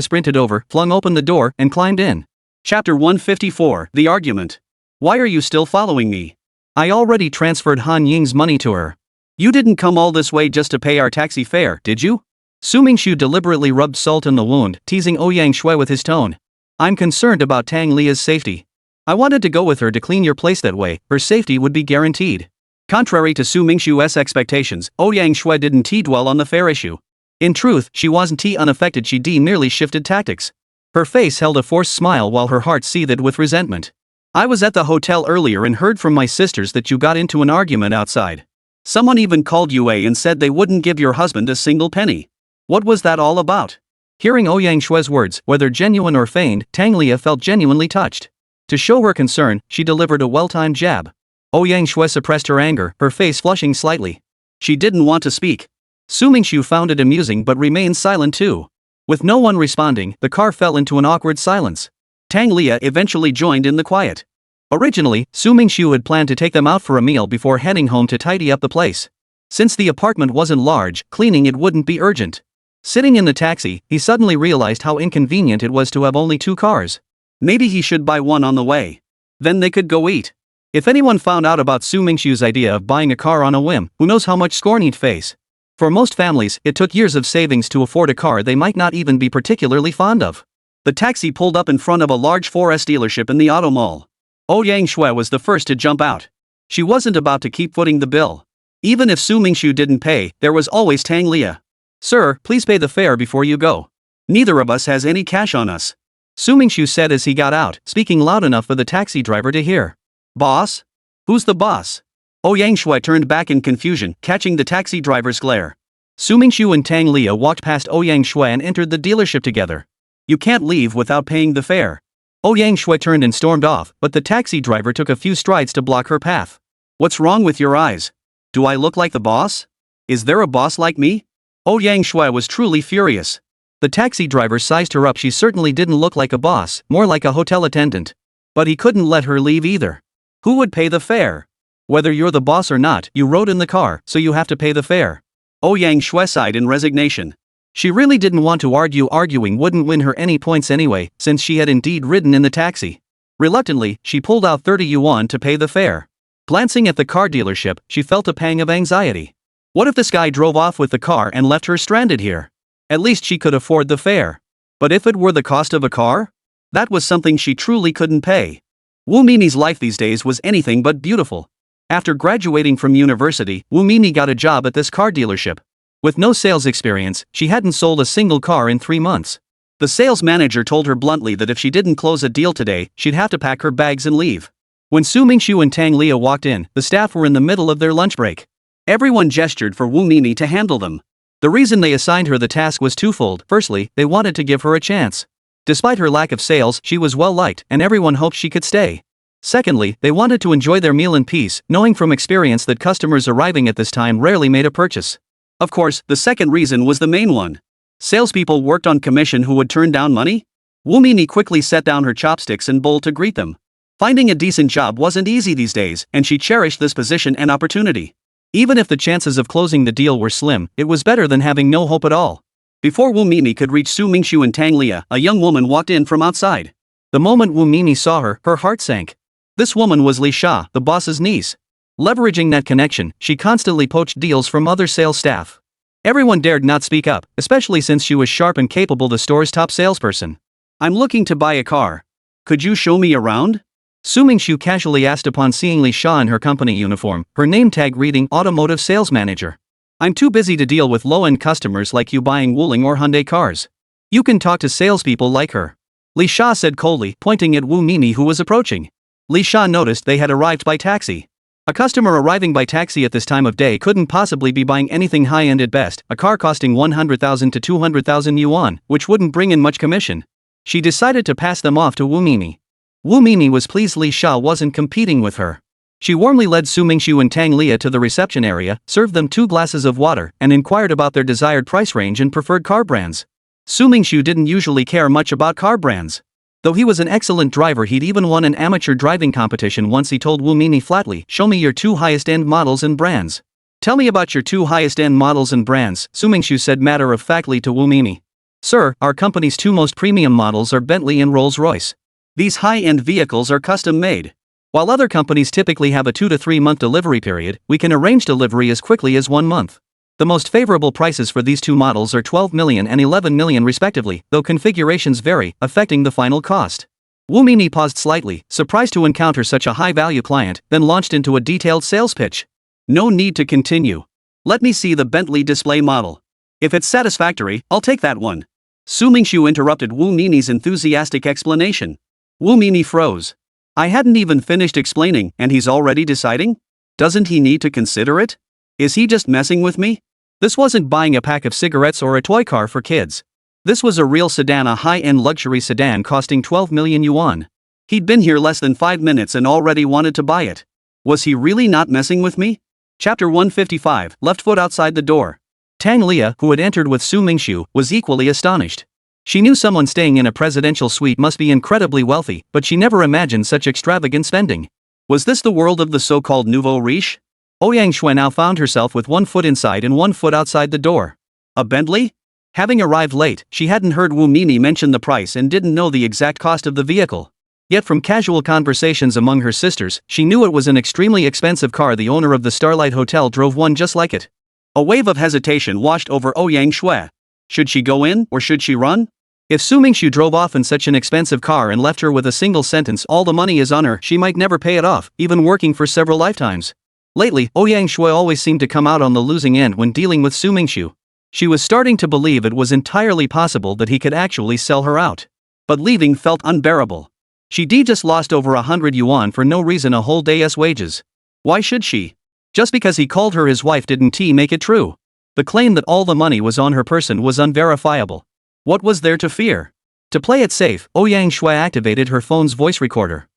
sprinted over, flung open the door, and climbed in. Chapter 154, The Argument. Why are you still following me? I already transferred Han Ying's money to her. You didn't come all this way just to pay our taxi fare, did you? Su Mingxiu deliberately rubbed salt in the wound, teasing Ouyang Shui with his tone. I'm concerned about Tang Lia's safety. I wanted to go with her to clean your place that way, her safety would be guaranteed. Contrary to Su Mingxiu's expectations, Ouyang Shui didn't dwell on the fare issue. In truth, she wasn't unaffected, she merely shifted tactics. Her face held a forced smile while her heart seethed with resentment. I was at the hotel earlier and heard from my sisters that you got into an argument outside. Someone even called you and said they wouldn't give your husband a single penny. What was that all about? Hearing Ouyang Shui's words, whether genuine or feigned, Tang Lia felt genuinely touched. To show her concern, she delivered a well-timed jab. Ouyang Shui suppressed her anger, her face flushing slightly. She didn't want to speak. Su Mingxiu found it amusing but remained silent too. With no one responding, the car fell into an awkward silence. Tang Lia eventually joined in the quiet. Originally, Su Mingxiu had planned to take them out for a meal before heading home to tidy up the place. Since the apartment wasn't large, cleaning it wouldn't be urgent. Sitting in the taxi, he suddenly realized how inconvenient it was to have only 2 cars. Maybe he should buy one on the way. Then they could go eat. If anyone found out about Su Mingxiu's idea of buying a car on a whim, who knows how much scorn he'd face. For most families, it took years of savings to afford a car they might not even be particularly fond of. The taxi pulled up in front of a large 4S dealership in the auto mall. Ouyang Shui was the first to jump out. She wasn't about to keep footing the bill. Even if Su Mingxiu didn't pay, there was always Tang Lia. Sir, please pay the fare before you go. Neither of us has any cash on us. Su Mingxiu said as he got out, speaking loud enough for the taxi driver to hear. Boss? Who's the boss? Ouyang Shui turned back in confusion, catching the taxi driver's glare. Su Mingxiu and Tang Lia walked past Ouyang Shui and entered the dealership together. You can't leave without paying the fare. Ouyang Shui turned and stormed off, but the taxi driver took a few strides to block her path. What's wrong with your eyes? Do I look like the boss? Is there a boss like me? Yang Shui was truly furious. The taxi driver sized her up. She certainly didn't look like a boss, more like a hotel attendant. But he couldn't let her leave either. Who would pay the fare? Whether you're the boss or not, you rode in the car, so you have to pay the fare. Yang Shui sighed in resignation. She really didn't want to argue. Arguing wouldn't win her any points anyway, since she had indeed ridden in the taxi. Reluctantly, she pulled out 30 yuan to pay the fare. Glancing at the car dealership, she felt a pang of anxiety. What if this guy drove off with the car and left her stranded here? At least she could afford the fare. But if it were the cost of a car? That was something she truly couldn't pay. Wu Mini's life these days was anything but beautiful. After graduating from university, Wu Mini got a job at this car dealership. With no sales experience, she hadn't sold a single car in 3 months. The sales manager told her bluntly that if she didn't close a deal today, she'd have to pack her bags and leave. When Su Mingxu and Tang Lia walked in, the staff were in the middle of their lunch break. Everyone gestured for Wu Mini to handle them. The reason they assigned her the task was twofold. Firstly, they wanted to give her a chance. Despite her lack of sales, she was well liked, and everyone hoped she could stay. Secondly, they wanted to enjoy their meal in peace, knowing from experience that customers arriving at this time rarely made a purchase. Of course, the second reason was the main one. Salespeople worked on commission who would turn down money? Wu Mini quickly set down her chopsticks and bowl to greet them. Finding a decent job wasn't easy these days, and she cherished this position and opportunity. Even if the chances of closing the deal were slim, it was better than having no hope at all. Before Wu Mini could reach Su Mingxu and Tang Lia, a young woman walked in from outside. The moment Wu Mini saw her, her heart sank. This woman was Li Sha, the boss's niece. Leveraging that connection, she constantly poached deals from other sales staff. Everyone dared not speak up, especially since she was sharp and capable, the store's top salesperson. I'm looking to buy a car. Could you show me around? Su Mingxu casually asked upon seeing Li Sha in her company uniform, her name tag reading Automotive Sales Manager. I'm too busy to deal with low-end customers like you buying Wuling or Hyundai cars. You can talk to salespeople like her. Li Sha said coldly, pointing at Wu Mini who was approaching. Li Sha noticed they had arrived by taxi. A customer arriving by taxi at this time of day couldn't possibly be buying anything high-end at best, a car costing 100,000 to 200,000 yuan, which wouldn't bring in much commission. She decided to pass them off to Wu Mini. Wu Mini was pleased Li Sha wasn't competing with her. She warmly led Su Mingxu and Tang Lia to the reception area, served them 2 glasses of water, and inquired about their desired price range and preferred car brands. Su Mingxu didn't usually care much about car brands. Though he was an excellent driver, he'd even won an amateur driving competition once. He told Wu Mini flatly, "Show me your 2 highest-end models and brands." "Tell me about your 2 highest-end models and brands," Su Mingxu said matter-of-factly to Wu Mini. "Sir, our company's 2 most premium models are Bentley and Rolls-Royce. These high-end vehicles are custom-made. While other companies typically have a 2 to 3 month delivery period, we can arrange delivery as quickly as 1 month. The most favorable prices for these 2 models are 12 million and 11 million respectively, though configurations vary, affecting the final cost." Wu Mini paused slightly, surprised to encounter such a high-value client, then launched into a detailed sales pitch. "No need to continue. Let me see the Bentley display model. If it's satisfactory, I'll take that one." Su Mingxu interrupted Wu Mini's enthusiastic explanation. Wu Mini froze. "I hadn't even finished explaining, and he's already deciding? Doesn't he need to consider it? Is he just messing with me?" This wasn't buying a pack of cigarettes or a toy car for kids. This was a real sedan, a high-end luxury sedan costing 12 million yuan. He'd been here less than 5 minutes and already wanted to buy it. Was he really not messing with me? Chapter 155, left foot outside the door. Tang Lia, who had entered with Su Mingxu, was equally astonished. She knew someone staying in a presidential suite must be incredibly wealthy, but she never imagined such extravagant spending. Was this the world of the so-called nouveau riche? Yang Shui now found herself with 1 foot inside and 1 foot outside the door. A Bentley? Having arrived late, she hadn't heard Wu Mini mention the price and didn't know the exact cost of the vehicle. Yet from casual conversations among her sisters, she knew it was an extremely expensive car. The owner of the Starlight Hotel drove one just like it. A wave of hesitation washed over Yang Shui. Should she go in, or should she run? If Su Mingxu drove off in such an expensive car and left her with a single sentence, "All the money is on her," she might never pay it off, even working for several lifetimes. Lately, Yang Shui always seemed to come out on the losing end when dealing with Su Mingxu. She was starting to believe it was entirely possible that he could actually sell her out. But leaving felt unbearable. She'd just lost over 100 yuan for no reason, a whole day's wages. Why should she? Just because he called her his wife didn't make it true. The claim that all the money was on her person was unverifiable. What was there to fear? To play it safe, Yang Shui activated her phone's voice recorder.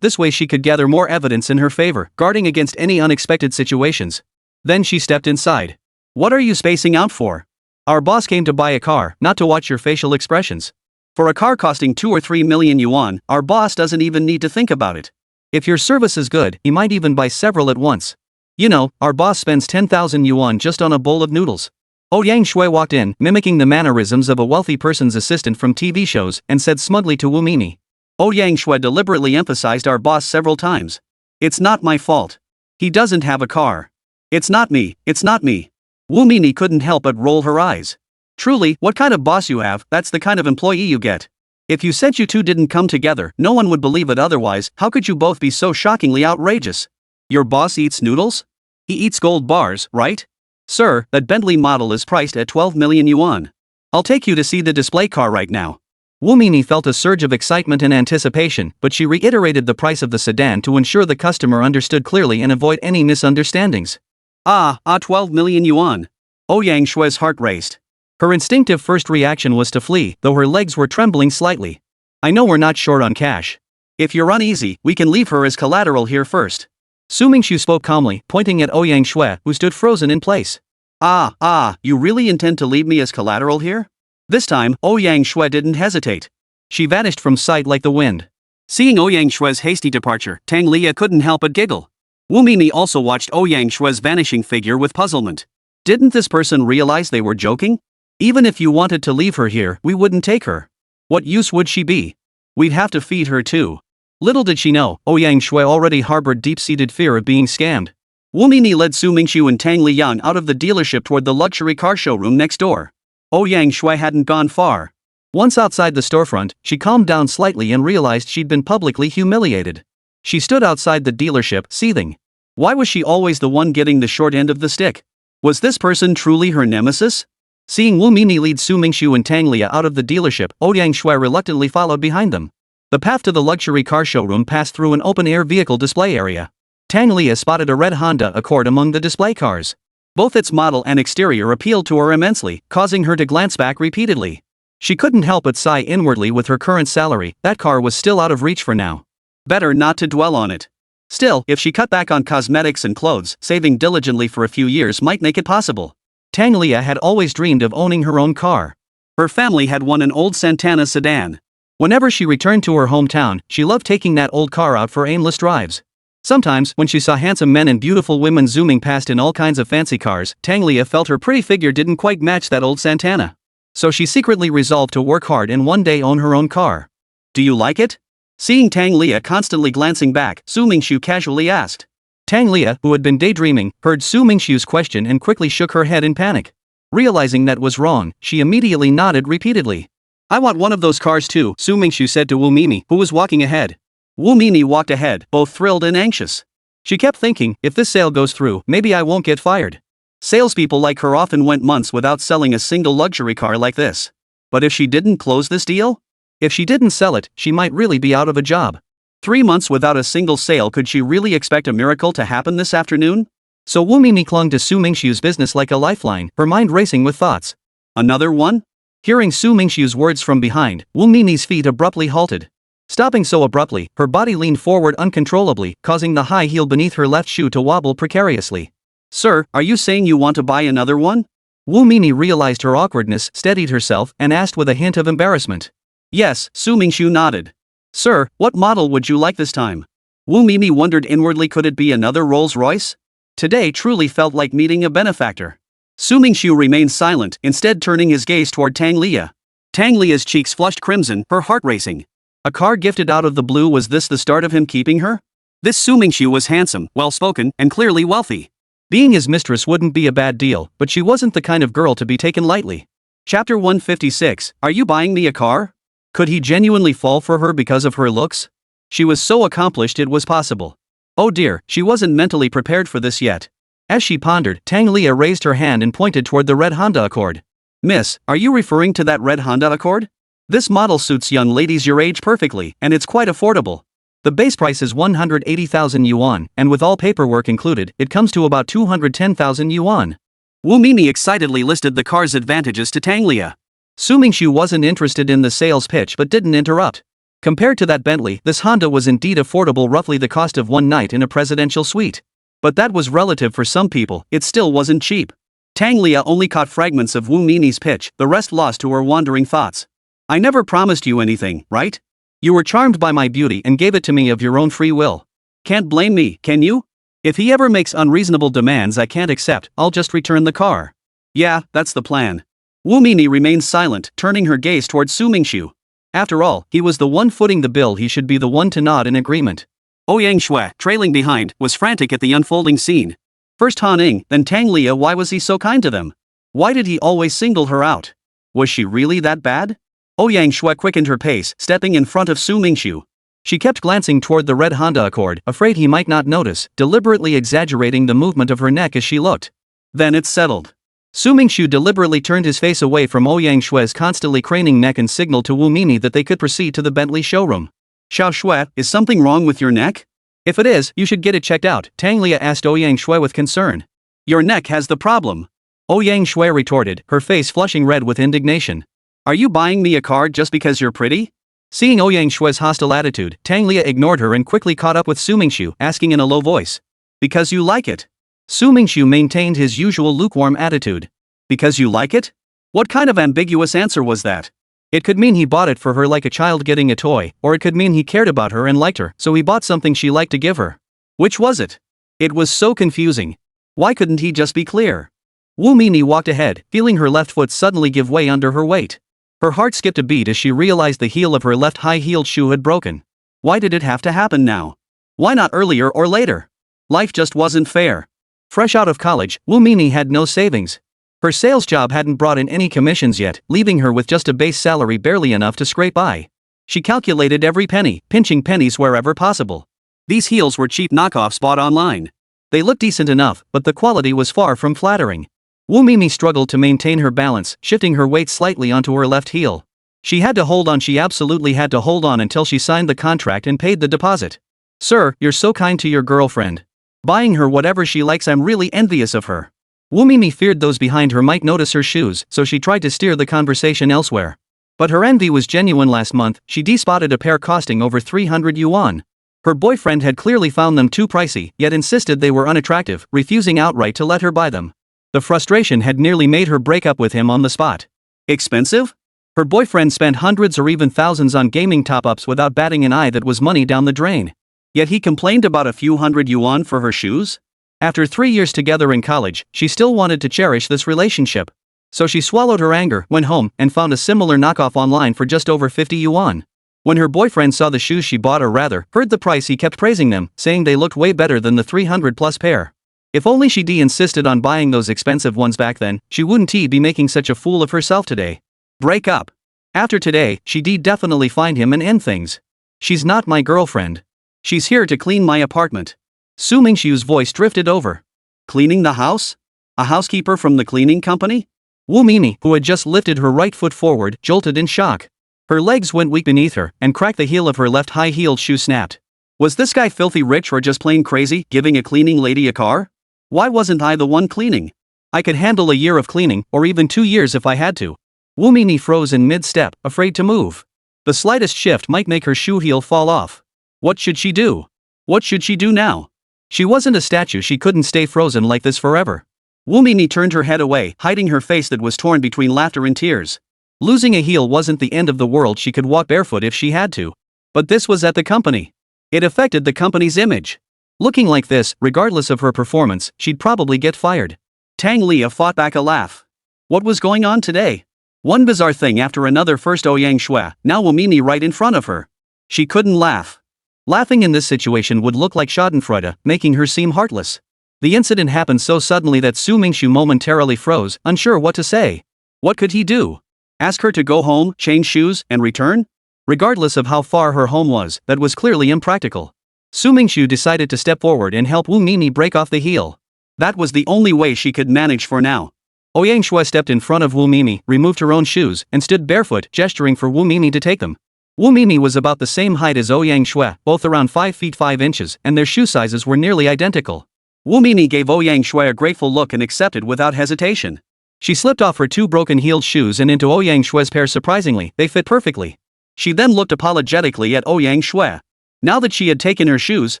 This way she could gather more evidence in her favor, guarding against any unexpected situations. Then she stepped inside. What are you spacing out for? Our boss came to buy a car, not to watch your facial expressions. For a car costing 2 or 3 million yuan, our boss doesn't even need to think about it. If your service is good, he might even buy several at once. You know, our boss spends 10,000 yuan just on a bowl of noodles. Yang Shui walked in, mimicking the mannerisms of a wealthy person's assistant from TV shows, and said smugly to Wu Mimi. Yang Shui deliberately emphasized our boss several times. It's not my fault. He doesn't have a car. It's not me, it's not me. Wu Mimi couldn't help but roll her eyes. Truly, what kind of boss you have, that's the kind of employee you get. If you said you two didn't come together, no one would believe it otherwise. How could you both be so shockingly outrageous? Your boss eats noodles? He eats gold bars, right? Sir, that Bentley model is priced at 12 million yuan. I'll take you to see the display car right now. Wu Mimi felt a surge of excitement and anticipation, but she reiterated the price of the sedan to ensure the customer understood clearly and avoid any misunderstandings. 12 million yuan. Yang Shui's heart raced. Her instinctive first reaction was to flee, though her legs were trembling slightly. I know we're not short on cash. If you're uneasy, we can leave her as collateral here first. Su Mingxu spoke calmly, pointing at Yang Shui, who stood frozen in place. You really intend to leave me as collateral here? This time, Yang Shui didn't hesitate. She vanished from sight like the wind. Seeing Yang Shui's hasty departure, Tang Lia couldn't help but giggle. Wu Mimi also watched Yang Shui's vanishing figure with puzzlement. Didn't this person realize they were joking? Even if you wanted to leave her here, we wouldn't take her. What use would she be? We'd have to feed her too. Little did she know, Yang Shui already harbored deep-seated fear of being scammed. Wu Mimi led Su Mingxu and Tang Liyang out of the dealership toward the luxury car showroom next door. Yang Shui hadn't gone far. Once outside the storefront, she calmed down slightly and realized she'd been publicly humiliated. She stood outside the dealership, seething. Why was she always the one getting the short end of the stick? Was this person truly her nemesis? Seeing Wu Mimi lead Su Mingxu and Tang Lia out of the dealership, Yang Shui reluctantly followed behind them. The path to the luxury car showroom passed through an open-air vehicle display area. Tang Lia spotted a red Honda Accord among the display cars. Both its model and exterior appealed to her immensely, causing her to glance back repeatedly. She couldn't help but sigh inwardly. With her current salary, that car was still out of reach for now. Better not to dwell on it. Still, if she cut back on cosmetics and clothes, saving diligently for a few years might make it possible. Tang Lia had always dreamed of owning her own car. Her family had won an old Santana sedan. Whenever she returned to her hometown, she loved taking that old car out for aimless drives. Sometimes, when she saw handsome men and beautiful women zooming past in all kinds of fancy cars, Tang Lia felt her pretty figure didn't quite match that old Santana. So she secretly resolved to work hard and one day own her own car. Do you like it? Seeing Tang Lia constantly glancing back, Su Mingxu casually asked. Tang Lia, who had been daydreaming, heard Su Mingxu's question and quickly shook her head in panic. Realizing that was wrong, she immediately nodded repeatedly. I want one of those cars too, Su Mingxu said to Wu Mimi, who was walking ahead. Wu Mimi walked ahead, both thrilled and anxious. She kept thinking, if this sale goes through, maybe I won't get fired. Salespeople like her often went months without selling a single luxury car like this. But if she didn't close this deal? If she didn't sell it, she might really be out of a job. 3 months without a single sale. Could she really expect a miracle to happen this afternoon? So Wu Mimi clung to Su Mingxu's business like a lifeline, her mind racing with thoughts. Another one? Hearing Su Mingxu's words from behind, Wu Mimi's feet abruptly halted. Stopping so abruptly, her body leaned forward uncontrollably, causing the high heel beneath her left shoe to wobble precariously. Sir, are you saying you want to buy another one? Wu Mimi realized her awkwardness, steadied herself, and asked with a hint of embarrassment. Yes, Su Mingxu nodded. Sir, what model would you like this time? Wu Mimi wondered inwardly, could it be another Rolls-Royce? Today truly felt like meeting a benefactor. Su Mingxu remained silent, instead turning his gaze toward Tang Lia. Tang Lia's cheeks flushed crimson, her heart racing. A car gifted out of the blue, was this the start of him keeping her? This Su Mingxu was handsome, well-spoken, and clearly wealthy. Being his mistress wouldn't be a bad deal, but she wasn't the kind of girl to be taken lightly. Chapter 156, Are you buying me a car? Could he genuinely fall for her because of her looks? She was so accomplished it was possible. Oh dear, she wasn't mentally prepared for this yet. As she pondered, Tang Lia raised her hand and pointed toward the red Honda Accord. Miss, are you referring to that red Honda Accord? This model suits young ladies your age perfectly, and it's quite affordable. The base price is 180,000 yuan, and with all paperwork included, it comes to about 210,000 yuan. Wu Mimi excitedly listed the car's advantages to Tang Lia. Su Mingxu wasn't interested in the sales pitch but didn't interrupt. Compared to that Bentley, this Honda was indeed affordable, roughly the cost of one night in a presidential suite. But that was relative for some people, it still wasn't cheap. Tang Lia only caught fragments of Wu Mini's pitch, the rest lost to her wandering thoughts. I never promised you anything, right? You were charmed by my beauty and gave it to me of your own free will. Can't blame me, can you? If he ever makes unreasonable demands I can't accept, I'll just return the car. Yeah, that's the plan. Wu Mini remained silent, turning her gaze toward Su Mingxu. After all, he was the one footing the bill, he should be the one to nod in agreement. Ouyang Shui, trailing behind, was frantic at the unfolding scene. First Han Ning, then Tang Lia, why was he so kind to them? Why did he always single her out? Was she really that bad? Ouyang Shui quickened her pace, stepping in front of Su Mingxu. She kept glancing toward the red Honda Accord, afraid he might not notice, deliberately exaggerating the movement of her neck as she looked. Then it's settled. Su Mingxu deliberately turned his face away from Ouyang Shui's constantly craning neck and signaled to Wu Mini that they could proceed to the Bentley showroom. Xiao Shui, is something wrong with your neck? If it is, you should get it checked out, Tang Lia asked Ouyang Shui with concern. Your neck has the problem. Ouyang Shui retorted, her face flushing red with indignation. Are you buying me a car just because you're pretty? Seeing Ouyang Shui's hostile attitude, Tang Lia ignored her and quickly caught up with Su Mingxu, asking in a low voice. Because you like it. Su Mingxu maintained his usual lukewarm attitude. Because you like it? What kind of ambiguous answer was that? It could mean he bought it for her like a child getting a toy, or it could mean he cared about her and liked her, so he bought something she liked to give her. Which was it? It was so confusing. Why couldn't he just be clear? Wu Mini walked ahead, feeling her left foot suddenly give way under her weight. Her heart skipped a beat as she realized the heel of her left high-heeled shoe had broken. Why did it have to happen now? Why not earlier or later? Life just wasn't fair. Fresh out of college, Wu Mini had no savings. Her sales job hadn't brought in any commissions yet, leaving her with just a base salary barely enough to scrape by. She calculated every penny, pinching pennies wherever possible. These heels were cheap knockoffs bought online. They looked decent enough, but the quality was far from flattering. Wu Mimi struggled to maintain her balance, shifting her weight slightly onto her left heel. She absolutely had to hold on until she signed the contract and paid the deposit. Sir, you're so kind to your girlfriend. Buying her whatever she likes, I'm really envious of her. Wu Mimi feared those behind her might notice her shoes, so she tried to steer the conversation elsewhere. But her envy was genuine. Last month, she spotted a pair costing over 300 yuan. Her boyfriend had clearly found them too pricey, yet insisted they were unattractive, refusing outright to let her buy them. The frustration had nearly made her break up with him on the spot. Expensive? Her boyfriend spent hundreds or even thousands on gaming top-ups without batting an eye. That was money down the drain. Yet he complained about a few hundred yuan for her shoes? After 3 years together in college, she still wanted to cherish this relationship. So she swallowed her anger, went home, and found a similar knockoff online for just over 50 yuan. When her boyfriend saw the shoes she bought, or rather, heard the price, he kept praising them, saying they looked way better than the 300-plus pair. If only she insisted on buying those expensive ones back then, she wouldn't be making such a fool of herself today. Break up. After today, she definitely find him and end things. She's not my girlfriend. She's here to clean my apartment. Su Mingxiu's voice drifted over. Cleaning the house? A housekeeper from the cleaning company? Wu Mimi, who had just lifted her right foot forward, jolted in shock. Her legs went weak beneath her, and cracked the heel of her left high-heeled shoe snapped. Was this guy filthy rich or just plain crazy, giving a cleaning lady a car? Why wasn't I the one cleaning? I could handle a year of cleaning, or even 2 years if I had to. Wu Mimi froze in mid-step, afraid to move. The slightest shift might make her shoe heel fall off. What should she do? What should she do now? She wasn't a statue. She couldn't stay frozen like this forever. Wu Mimi turned her head away, hiding her face that was torn between laughter and tears. Losing a heel wasn't the end of the world. She could walk barefoot if she had to. But this was at the company. It affected the company's image. Looking like this, regardless of her performance, she'd probably get fired. Tang Lia fought back a laugh. What was going on today? One bizarre thing after another. First Ouyang Shui, now Wu Mimi right in front of her. She couldn't laugh. Laughing in this situation would look like schadenfreude, making her seem heartless. The incident happened so suddenly that Su Mingxu momentarily froze, unsure what to say. What could he do? Ask her to go home, change shoes, and return? Regardless of how far her home was, that was clearly impractical. Su Mingxu decided to step forward and help Wu Mimi break off the heel. That was the only way she could manage for now. Ouyang Shui stepped in front of Wu Mimi, removed her own shoes, and stood barefoot, gesturing for Wu Mimi to take them. Wu Mimi was about the same height as Ouyang Shui, both around 5 feet 5 inches, and their shoe sizes were nearly identical. Wu Mimi gave Ouyang Shui a grateful look and accepted without hesitation. She slipped off her 2 broken-heeled shoes and into Ouyang Shui's pair. Surprisingly, they fit perfectly. She then looked apologetically at Ouyang Shui. Now that she had taken her shoes,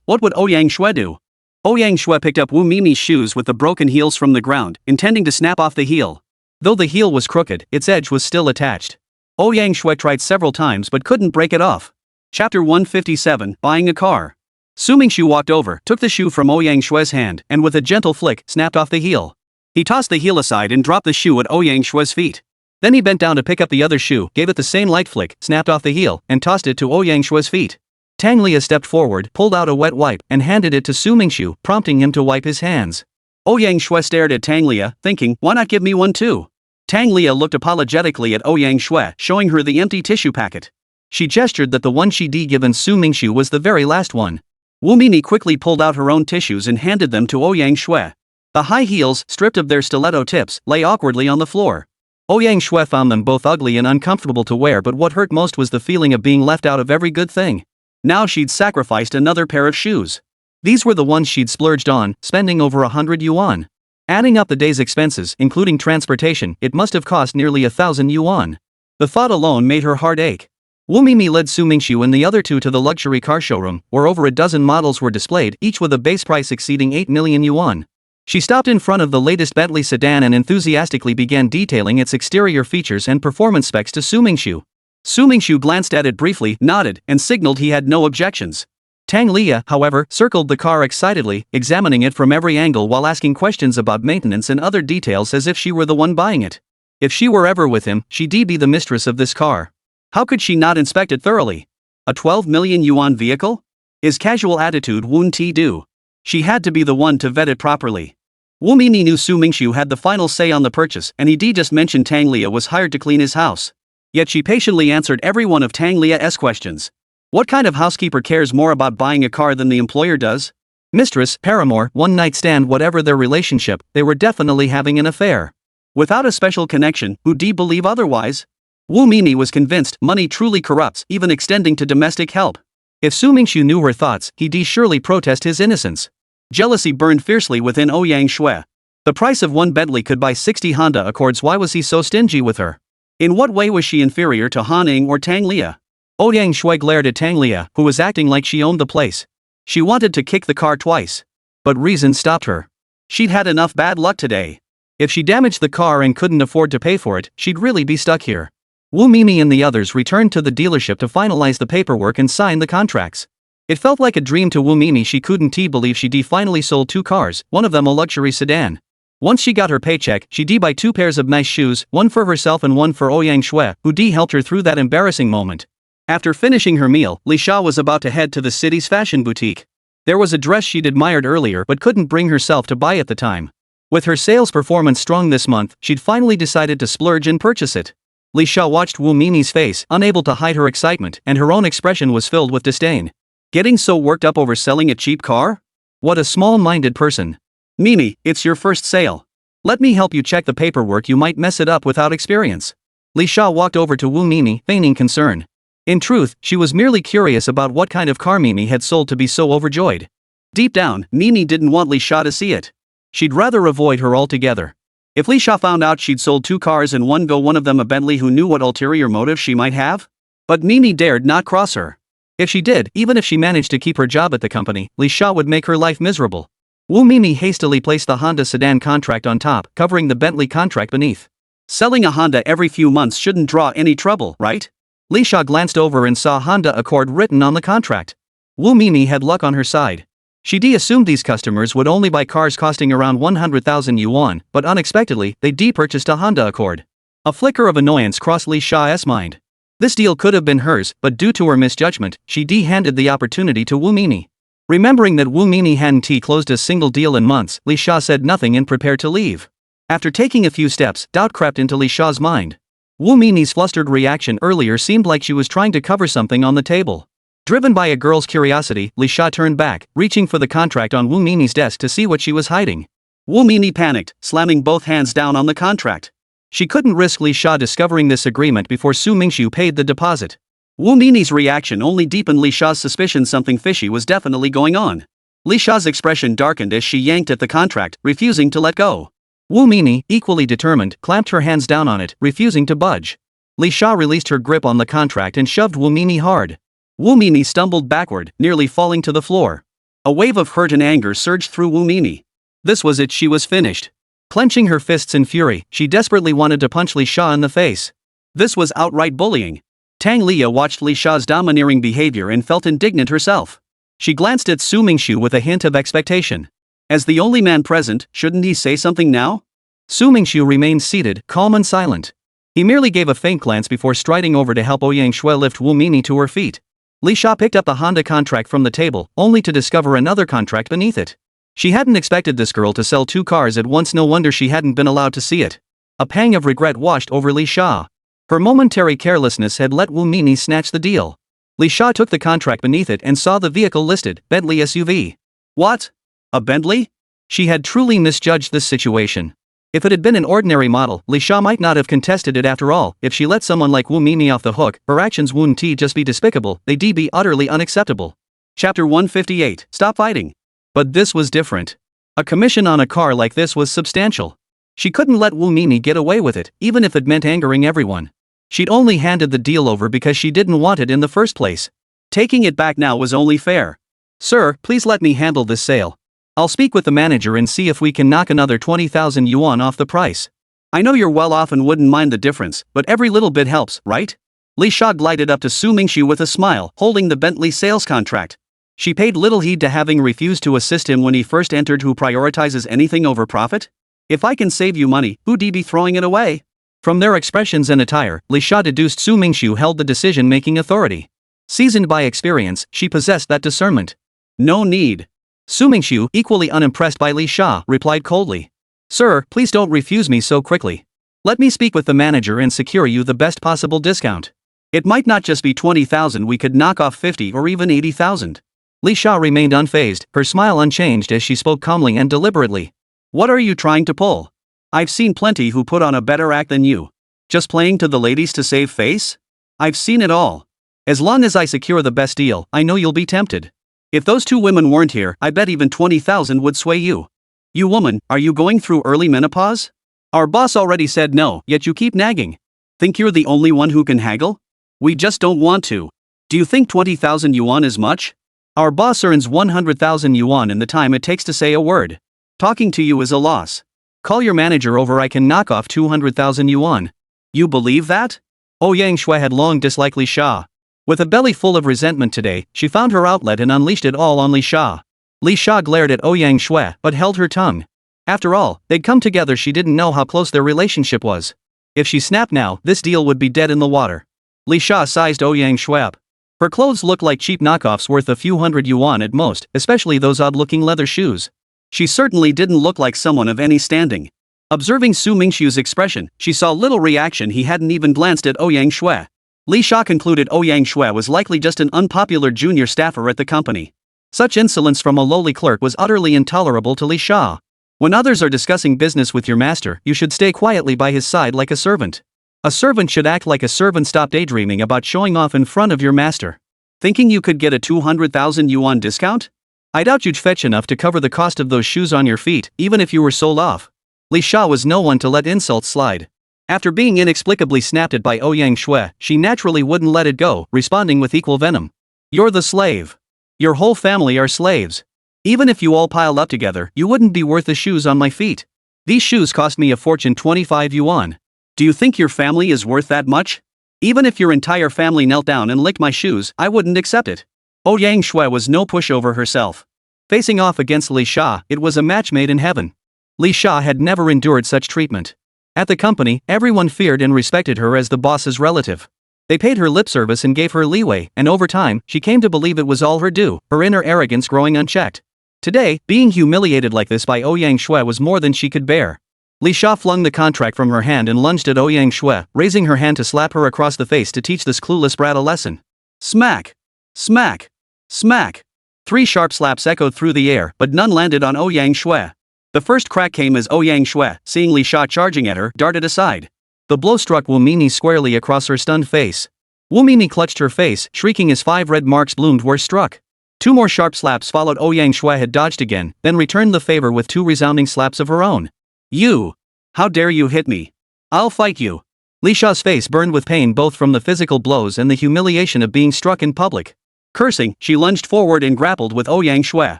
what would Ouyang Shui do? Ouyang Shui picked up Wu Mimi's shoes with the broken heels from the ground, intending to snap off the heel. Though the heel was crooked, its edge was still attached. Ouyang Shui tried several times but couldn't break it off. Chapter 157, Buying a Car. Su Mingxu walked over, took the shoe from Ouyang Shui's hand, and with a gentle flick, snapped off the heel. He tossed the heel aside and dropped the shoe at Ouyang Shui's feet. Then he bent down to pick up the other shoe, gave it the same light flick, snapped off the heel, and tossed it to Ouyang Shui's feet. Tang Lia stepped forward, pulled out a wet wipe, and handed it to Su Mingxu, prompting him to wipe his hands. Ouyang Shui stared at Tang Lia, thinking, why not give me one too? Tang Lia looked apologetically at Ouyang Shui, showing her the empty tissue packet. She gestured that the one she'd given Su Mingxu was the very last one. Wu Mimi quickly pulled out her own tissues and handed them to Ouyang Shui. The high heels, stripped of their stiletto tips, lay awkwardly on the floor. Ouyang Shui found them both ugly and uncomfortable to wear, but what hurt most was the feeling of being left out of every good thing. Now she'd sacrificed another pair of shoes. These were the ones she'd splurged on, spending over 100 yuan. Adding up the day's expenses, including transportation, it must have cost nearly 1,000 yuan. The thought alone made her heart ache. Wu Mimi led Su Mingxu and the other two to the luxury car showroom, where over a dozen models were displayed, each with a base price exceeding 8 million yuan. She stopped in front of the latest Bentley sedan and enthusiastically began detailing its exterior features and performance specs to Su Mingxu. Su Mingxu glanced at it briefly, nodded, and signaled he had no objections. Tang Lia, however, circled the car excitedly, examining it from every angle while asking questions about maintenance and other details as if she were the one buying it. If she were ever with him, she'd be the mistress of this car. How could she not inspect it thoroughly? A 12 million yuan vehicle? His casual attitude wouldn't do. She had to be the one to vet it properly. Wu Mimi knew Su Mingxu had the final say on the purchase, and he just mentioned Tang Lia was hired to clean his house. Yet she patiently answered every one of Tang Lia's questions. What kind of housekeeper cares more about buying a car than the employer does? Mistress, paramour, one-night stand, whatever their relationship, they were definitely having an affair. Without a special connection, who'd believe otherwise? Wu Mimi was convinced money truly corrupts, even extending to domestic help. If Su Mingxu knew her thoughts, he'd surely protest his innocence. Jealousy burned fiercely within Ouyang Shui. The price of one Bentley could buy 60 Honda Accords. Why was he so stingy with her? In what way was she inferior to Han Ning or Tang Lia? Ouyang Shui glared at Tang Lia, who was acting like she owned the place. She wanted to kick the car twice. But reason stopped her. She'd had enough bad luck today. If she damaged the car and couldn't afford to pay for it, she'd really be stuck here. Wu Mimi and the others returned to the dealership to finalize the paperwork and sign the contracts. It felt like a dream to Wu Mimi. She couldn't believe she'd finally sold 2 cars, one of them a luxury sedan. Once she got her paycheck, she'd buy 2 pairs of nice shoes, one for herself and one for Ouyang Shui, who helped her through that embarrassing moment. After finishing her meal, Li Sha was about to head to the city's fashion boutique. There was a dress she'd admired earlier but couldn't bring herself to buy at the time. With her sales performance strong this month, she'd finally decided to splurge and purchase it. Li Sha watched Wu Mimi's face, unable to hide her excitement, and her own expression was filled with disdain. Getting so worked up over selling a cheap car? What a small-minded person. Mimi, it's your first sale. Let me help you check the paperwork. You might mess it up without experience. Li Sha walked over to Wu Mimi, feigning concern. In truth, she was merely curious about what kind of car Mimi had sold to be so overjoyed. Deep down, Mimi didn't want Li Sha to see it. She'd rather avoid her altogether. If Li Sha found out she'd sold 2 cars and one of them a Bentley, who knew what ulterior motive she might have? But Mimi dared not cross her. If she did, even if she managed to keep her job at the company, Li Sha would make her life miserable. Wu Mimi hastily placed the Honda sedan contract on top, covering the Bentley contract beneath. Selling a Honda every few months shouldn't draw any trouble, right? Li Sha glanced over and saw Honda Accord written on the contract. Wu Mimi had luck on her side. She'd assumed these customers would only buy cars costing around 100,000 yuan, but unexpectedly, they'd purchased a Honda Accord. A flicker of annoyance crossed Li Sha's mind. This deal could have been hers, but due to her misjudgment, she'd handed the opportunity to Wu Mimi. Remembering that Wu Mimi hadn't closed a single deal in months, Li Sha said nothing and prepared to leave. After taking a few steps, doubt crept into Li Sha's mind. Wu Mimi's flustered reaction earlier seemed like she was trying to cover something on the table. Driven by a girl's curiosity, Li Sha turned back, reaching for the contract on Wu Mimi's desk to see what she was hiding. Wu Mimi panicked, slamming both hands down on the contract. She couldn't risk Li Sha discovering this agreement before Su Mingxu paid the deposit. Wu Mimi's reaction only deepened Li Sha's suspicion something fishy was definitely going on. Li Sha's expression darkened as she yanked at the contract, refusing to let go. Wu Mimi, equally determined, clamped her hands down on it, refusing to budge. Li Sha released her grip on the contract and shoved Wu Mimi hard. Wu Mimi stumbled backward, nearly falling to the floor. A wave of hurt and anger surged through Wu Mimi. This was it, she was finished. Clenching her fists in fury, she desperately wanted to punch Li Sha in the face. This was outright bullying. Tang Liya watched Li Sha's domineering behavior and felt indignant herself. She glanced at Su Mingxu with a hint of expectation. As the only man present, shouldn't he say something now? Su Mingxu remained seated, calm and silent. He merely gave a faint glance before striding over to help Ouyang Shui lift Wu Mimi to her feet. Li Sha picked up the Honda contract from the table, only to discover another contract beneath it. She hadn't expected this girl to sell 2 cars at once, no wonder she hadn't been allowed to see it. A pang of regret washed over Li Sha. Her momentary carelessness had let Wu Mimi snatch the deal. Li Sha took the contract beneath it and saw the vehicle listed, Bentley SUV. What? A Bentley? She had truly misjudged this situation. If it had been an ordinary model, Li Sha might not have contested it after all. If she let someone like Wu Mimi off the hook, her actions wouldn't just be despicable, they'd be utterly unacceptable. Chapter 158, Stop Fighting. But this was different. A commission on a car like this was substantial. She couldn't let Wu Mimi get away with it, even if it meant angering everyone. She'd only handed the deal over because she didn't want it in the first place. Taking it back now was only fair. Sir, please let me handle this sale. I'll speak with the manager and see if we can knock another 20,000 yuan off the price. I know you're well off and wouldn't mind the difference, but every little bit helps, right? Li Sha glided up to Su Mingxu with a smile, holding the Bentley sales contract. She paid little heed to having refused to assist him when he first entered. Who prioritizes anything over profit? If I can save you money, who'd be throwing it away? From their expressions and attire, Li Sha deduced Su Mingxu held the decision-making authority. Seasoned by experience, she possessed that discernment. No need. Su Mingxu, equally unimpressed by Li Sha, replied coldly. Sir, please don't refuse me so quickly. Let me speak with the manager and secure you the best possible discount. It might not just be 20,000, we could knock off 50 or even 80,000. Li Sha remained unfazed, her smile unchanged as she spoke calmly and deliberately. What are you trying to pull? I've seen plenty who put on a better act than you. Just playing to the ladies to save face? I've seen it all. As long as I secure the best deal, I know you'll be tempted. If those 2 women weren't here, I bet even 20,000 would sway you. You woman, are you going through early menopause? Our boss already said no, yet you keep nagging. Think you're the only one who can haggle? We just don't want to. Do you think 20,000 yuan is much? Our boss earns 100,000 yuan in the time it takes to say a word. Talking to you is a loss. Call your manager over, I can knock off 200,000 yuan. You believe that? Ouyang Shui had long disliked Li Sha. With a belly full of resentment today, she found her outlet and unleashed it all on Li Sha. Li Sha glared at Ouyang Shui, but held her tongue. After all, they'd come together, she didn't know how close their relationship was. If she snapped now, this deal would be dead in the water. Li Sha sized Ouyang Shui up. Her clothes looked like cheap knockoffs worth a few hundred yuan at most, especially those odd-looking leather shoes. She certainly didn't look like someone of any standing. Observing Su Mingxu's expression, she saw little reaction. He hadn't even glanced at Ouyang Shui. Li Sha concluded Ouyang Shui was likely just an unpopular junior staffer at the company. Such insolence from a lowly clerk was utterly intolerable to Li Sha. When others are discussing business with your master, you should stay quietly by his side like a servant. A servant should act like a servant. Stop daydreaming about showing off in front of your master. Thinking you could get a 200,000 yuan discount? I doubt you'd fetch enough to cover the cost of those shoes on your feet, even if you were sold off. Li Sha was no one to let insults slide. After being inexplicably snapped at by Ouyang Shui, she naturally wouldn't let it go, responding with equal venom. You're the slave. Your whole family are slaves. Even if you all piled up together, you wouldn't be worth the shoes on my feet. These shoes cost me a fortune, 25 yuan. Do you think your family is worth that much? Even if your entire family knelt down and licked my shoes, I wouldn't accept it. Ouyang Shui was no pushover herself. Facing off against Li Sha, it was a match made in heaven. Li Sha had never endured such treatment. At the company, everyone feared and respected her as the boss's relative. They paid her lip service and gave her leeway, and over time, she came to believe it was all her due, her inner arrogance growing unchecked. Today, being humiliated like this by Ouyang Shui was more than she could bear. Li Sha flung the contract from her hand and lunged at Ouyang Shui, raising her hand to slap her across the face to teach this clueless brat a lesson. Smack! Smack! Smack! 3 sharp slaps echoed through the air, but none landed on Ouyang Shui. The first crack came as Ouyang Shui, seeing Li Sha charging at her, darted aside. The blow struck Wu Mimi squarely across her stunned face. Wu Mimi clutched her face, shrieking as 5 red marks bloomed where struck. 2 more sharp slaps followed. Ouyang Shui had dodged again, then returned the favor with 2 resounding slaps of her own. You! How dare you hit me? I'll fight you! Li Sha's face burned with pain both from the physical blows and the humiliation of being struck in public. Cursing, she lunged forward and grappled with Ouyang Shui.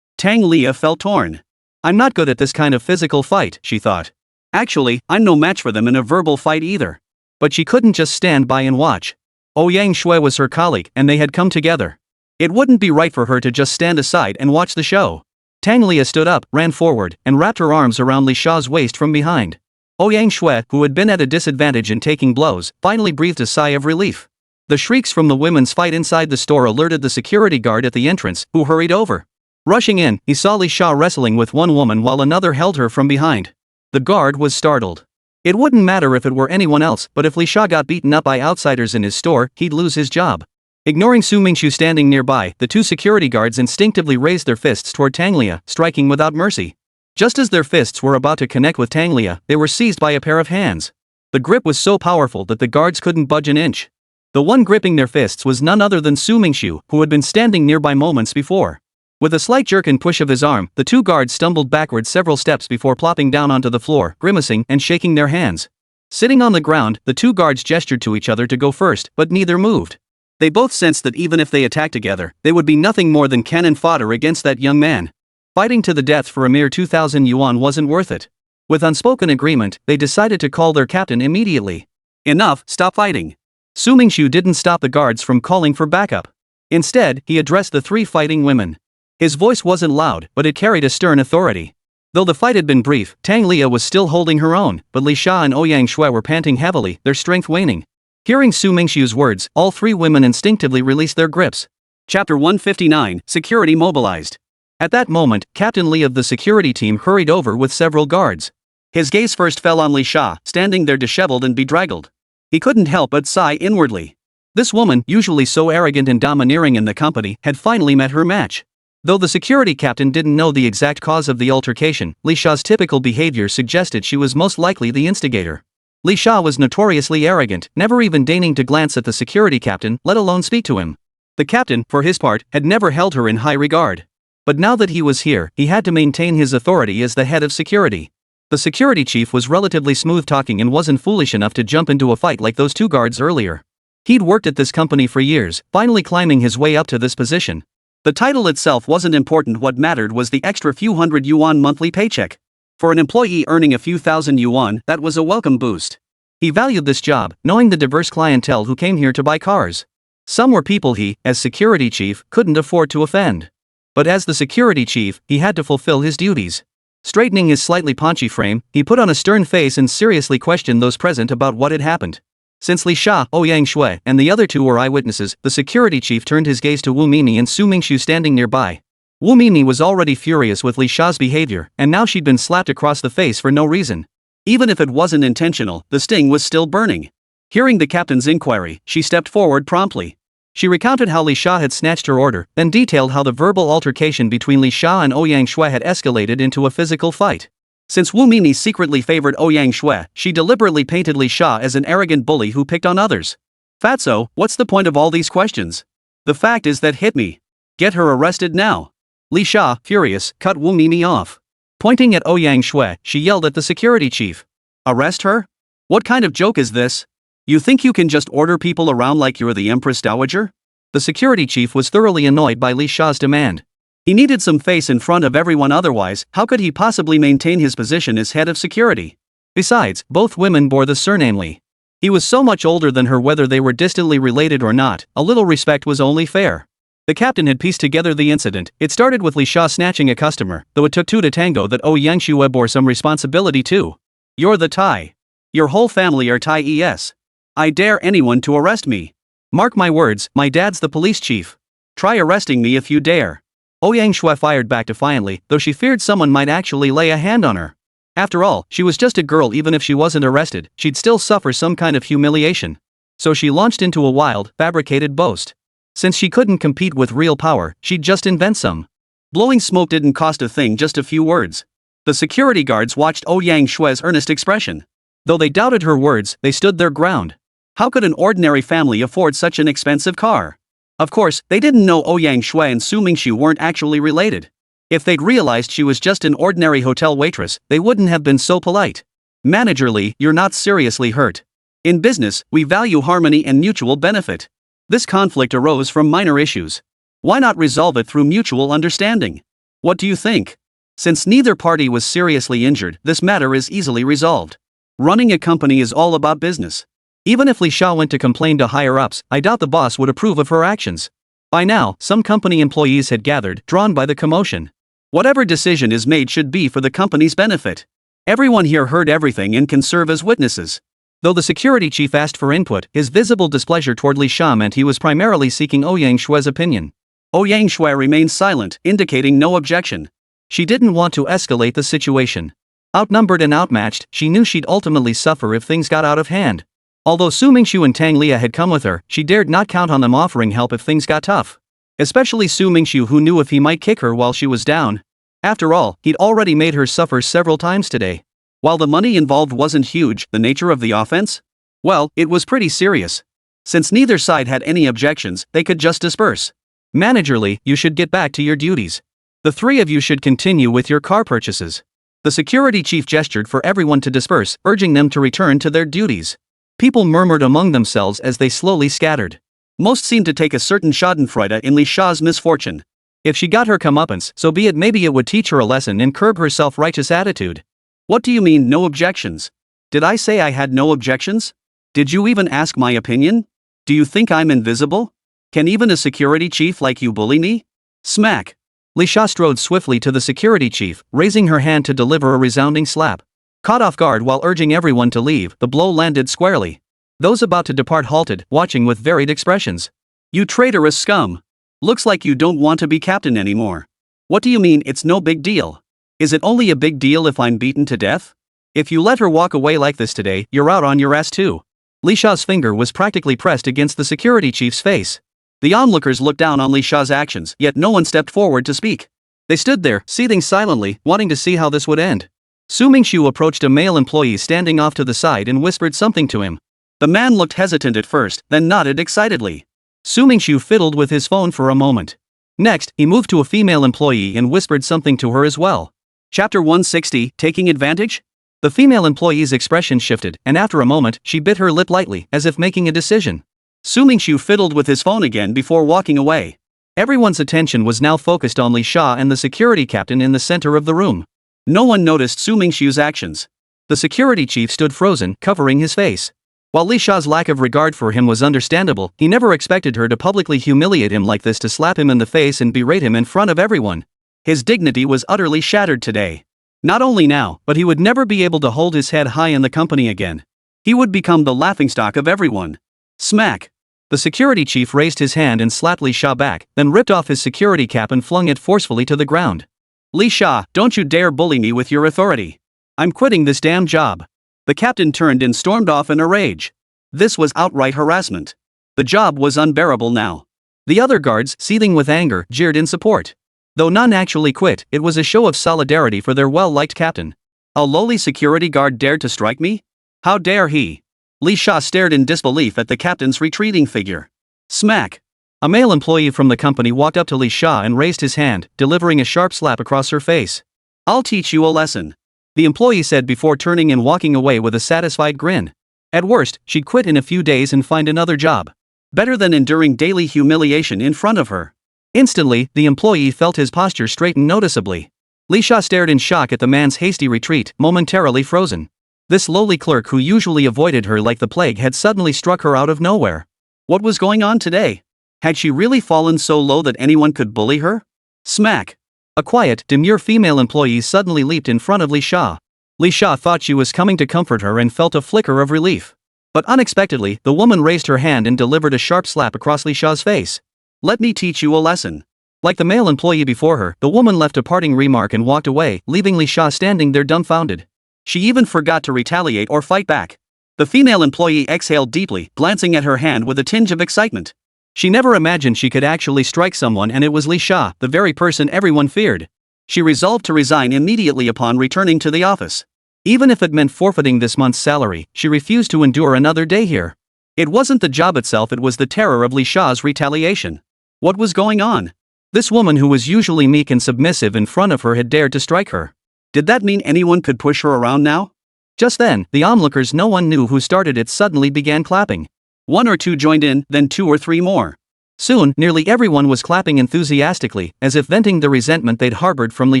Tang Lia felt torn. I'm not good at this kind of physical fight, she thought. Actually, I'm no match for them in a verbal fight either. But she couldn't just stand by and watch. Ouyang Shui was her colleague and they had come together. It wouldn't be right for her to just stand aside and watch the show. Tang Lia stood up, ran forward, and wrapped her arms around Li Sha's waist from behind. Ouyang Shui, who had been at a disadvantage in taking blows, finally breathed a sigh of relief. The shrieks from the women's fight inside the store alerted the security guard at the entrance, who hurried over. Rushing in, he saw Li Sha wrestling with one woman while another held her from behind. The guard was startled. It wouldn't matter if it were anyone else, but if Li Sha got beaten up by outsiders in his store, he'd lose his job. Ignoring Su Mingxu standing nearby, the two security guards instinctively raised their fists toward Tang Lia, striking without mercy. Just as their fists were about to connect with Tang Lia, they were seized by a pair of hands. The grip was so powerful that the guards couldn't budge an inch. The one gripping their fists was none other than Su Mingxu, who had been standing nearby moments before. With a slight jerk and push of his arm, the two guards stumbled backward several steps before plopping down onto the floor, grimacing and shaking their hands. Sitting on the ground, the two guards gestured to each other to go first, but neither moved. They both sensed that even if they attacked together, they would be nothing more than cannon fodder against that young man. Fighting to the death for a mere 2,000 yuan wasn't worth it. With unspoken agreement, they decided to call their captain immediately. Enough, stop fighting. Su Mingxu didn't stop the guards from calling for backup. Instead, he addressed the three fighting women. His voice wasn't loud, but it carried a stern authority. Though the fight had been brief, Tang Lia was still holding her own, but Li Sha and Ouyang Shui were panting heavily, their strength waning. Hearing Su Mingxu's words, all three women instinctively released their grips. Chapter 159, Security Mobilized. At that moment, Captain Li of the security team hurried over with several guards. His gaze first fell on Li Sha, standing there disheveled and bedraggled. He couldn't help but sigh inwardly. This woman, usually so arrogant and domineering in the company, had finally met her match. Though the security captain didn't know the exact cause of the altercation, Li Sha's typical behavior suggested she was most likely the instigator. Li Sha was notoriously arrogant, never even deigning to glance at the security captain, let alone speak to him. The captain, for his part, had never held her in high regard. But now that he was here, he had to maintain his authority as the head of security. The security chief was relatively smooth-talking and wasn't foolish enough to jump into a fight like those two guards earlier. He'd worked at this company for years, finally climbing his way up to this position. The title itself wasn't important, what mattered was the extra few hundred yuan monthly paycheck. For an employee earning a few thousand yuan, that was a welcome boost. He valued this job, knowing the diverse clientele who came here to buy cars. Some were people he, as security chief, couldn't afford to offend. But as the security chief, he had to fulfill his duties. Straightening his slightly paunchy frame, he put on a stern face and seriously questioned those present about what had happened. Since Li Sha, Ouyang Shui, and the other two were eyewitnesses, the security chief turned his gaze to Wu Mimi and Su Mingxu standing nearby. Wu Mimi was already furious with Li Sha's behavior, and now she'd been slapped across the face for no reason. Even if it wasn't intentional, the sting was still burning. Hearing the captain's inquiry, she stepped forward promptly. She recounted how Li Sha had snatched her order, then detailed how the verbal altercation between Li Sha and Ouyang Shui had escalated into a physical fight. Since Wu Mimi secretly favored Ouyang Shui, she deliberately painted Li Sha as an arrogant bully who picked on others. Fatso, what's the point of all these questions? The fact is that hit me. Get her arrested now. Li Sha, furious, cut Wu Mimi off. Pointing at Ouyang Shui, she yelled at the security chief. Arrest her? What kind of joke is this? You think you can just order people around like you're the Empress Dowager? The security chief was thoroughly annoyed by Li Sha's demand. He needed some face in front of everyone, otherwise, how could he possibly maintain his position as head of security? Besides, both women bore the surname Li. He was so much older than her, whether they were distantly related or not, a little respect was only fair. The captain had pieced together the incident. It started with Li Sha snatching a customer, though it took two to tango that Ouyang Shui bore some responsibility too. You're the Tai. Your whole family are Tai es. I dare anyone to arrest me. Mark my words, my dad's the police chief. Try arresting me if you dare. Ouyang Shui fired back defiantly, though she feared someone might actually lay a hand on her. After all, she was just a girl. Even if she wasn't arrested, she'd still suffer some kind of humiliation. So she launched into a wild, fabricated boast. Since she couldn't compete with real power, she'd just invent some. Blowing smoke didn't cost a thing, just a few words. The security guards watched Ouyang Shui's earnest expression. Though they doubted her words, they stood their ground. How could an ordinary family afford such an expensive car? Of course, they didn't know Ouyang Shui and Su Mingxu weren't actually related. If they'd realized she was just an ordinary hotel waitress, they wouldn't have been so polite. Manager Li, you're not seriously hurt. In business, we value harmony and mutual benefit. This conflict arose from minor issues. Why not resolve it through mutual understanding? What do you think? Since neither party was seriously injured, this matter is easily resolved. Running a company is all about business. Even if Li Sha went to complain to higher-ups, I doubt the boss would approve of her actions. By now, some company employees had gathered, drawn by the commotion. Whatever decision is made should be for the company's benefit. Everyone here heard everything and can serve as witnesses. Though the security chief asked for input, his visible displeasure toward Li Sha meant he was primarily seeking Ouyang Shue's opinion. Ouyang Shue remained silent, indicating no objection. She didn't want to escalate the situation. Outnumbered and outmatched, she knew she'd ultimately suffer if things got out of hand. Although Su Mingxu and Tang Lia had come with her, she dared not count on them offering help if things got tough. Especially Su Mingxu, who knew if he might kick her while she was down. After all, he'd already made her suffer several times today. While the money involved wasn't huge, the nature of the offense? Well, it was pretty serious. Since neither side had any objections, they could just disperse. Managerly, you should get back to your duties. The three of you should continue with your car purchases. The security chief gestured for everyone to disperse, urging them to return to their duties. People murmured among themselves as they slowly scattered. Most seemed to take a certain schadenfreude in Li Sha's misfortune. If she got her comeuppance, so be it. Maybe it would teach her a lesson and curb her self-righteous attitude. What do you mean, no objections? Did I say I had no objections? Did you even ask my opinion? Do you think I'm invisible? Can even a security chief like you bully me? Smack! Li Sha strode swiftly to the security chief, raising her hand to deliver a resounding slap. Caught off guard while urging everyone to leave, the blow landed squarely. Those about to depart halted, watching with varied expressions. You traitorous scum! Looks like you don't want to be captain anymore. What do you mean it's no big deal? Is it only a big deal if I'm beaten to death? If you let her walk away like this today, you're out on your ass too. Li Sha's finger was practically pressed against the security chief's face. The onlookers looked down on Li Sha's actions, yet no one stepped forward to speak. They stood there, seething silently, wanting to see how this would end. Su Mingxu approached a male employee standing off to the side and whispered something to him. The man looked hesitant at first, then nodded excitedly. Su Mingxu fiddled with his phone for a moment. Next, he moved to a female employee and whispered something to her as well. Chapter 160, Taking Advantage? The female employee's expression shifted, and after a moment, she bit her lip lightly, as if making a decision. Su Mingxu fiddled with his phone again before walking away. Everyone's attention was now focused on Li Sha and the security captain in the center of the room. No one noticed Su Mingxu's actions. The security chief stood frozen, covering his face. While Li Sha's lack of regard for him was understandable, he never expected her to publicly humiliate him like this, to slap him in the face and berate him in front of everyone. His dignity was utterly shattered today. Not only now, but he would never be able to hold his head high in the company again. He would become the laughingstock of everyone. Smack! The security chief raised his hand and slapped Li Sha back, then ripped off his security cap and flung it forcefully to the ground. Li Sha, don't you dare bully me with your authority. I'm quitting this damn job. The captain turned and stormed off in a rage. This was outright harassment. The job was unbearable now. The other guards, seething with anger, jeered in support. Though none actually quit, it was a show of solidarity for their well-liked captain. A lowly security guard dared to strike me? How dare he? Li Sha stared in disbelief at the captain's retreating figure. Smack! A male employee from the company walked up to Li Sha and raised his hand, delivering a sharp slap across her face. I'll teach you a lesson. The employee said before turning and walking away with a satisfied grin. At worst, she'd quit in a few days and find another job. Better than enduring daily humiliation in front of her. Instantly, the employee felt his posture straighten noticeably. Li Sha stared in shock at the man's hasty retreat, momentarily frozen. This lowly clerk who usually avoided her like the plague had suddenly struck her out of nowhere. What was going on today? Had she really fallen so low that anyone could bully her? Smack! A quiet, demure female employee suddenly leaped in front of Li Sha. Li Sha thought she was coming to comfort her and felt a flicker of relief. But unexpectedly, the woman raised her hand and delivered a sharp slap across Li Sha's face. Let me teach you a lesson. Like the male employee before her, the woman left a parting remark and walked away, leaving Li Sha standing there dumbfounded. She even forgot to retaliate or fight back. The female employee exhaled deeply, glancing at her hand with a tinge of excitement. She never imagined she could actually strike someone, and it was Li Sha, the very person everyone feared. She resolved to resign immediately upon returning to the office. Even if it meant forfeiting this month's salary, she refused to endure another day here. It wasn't the job itself, it was the terror of Li Sha's retaliation. What was going on? This woman who was usually meek and submissive in front of her had dared to strike her. Did that mean anyone could push her around now? Just then, the onlookers, no one knew who started it, suddenly began clapping. One or two joined in, then two or three more. Soon, nearly everyone was clapping enthusiastically, as if venting the resentment they'd harbored from Li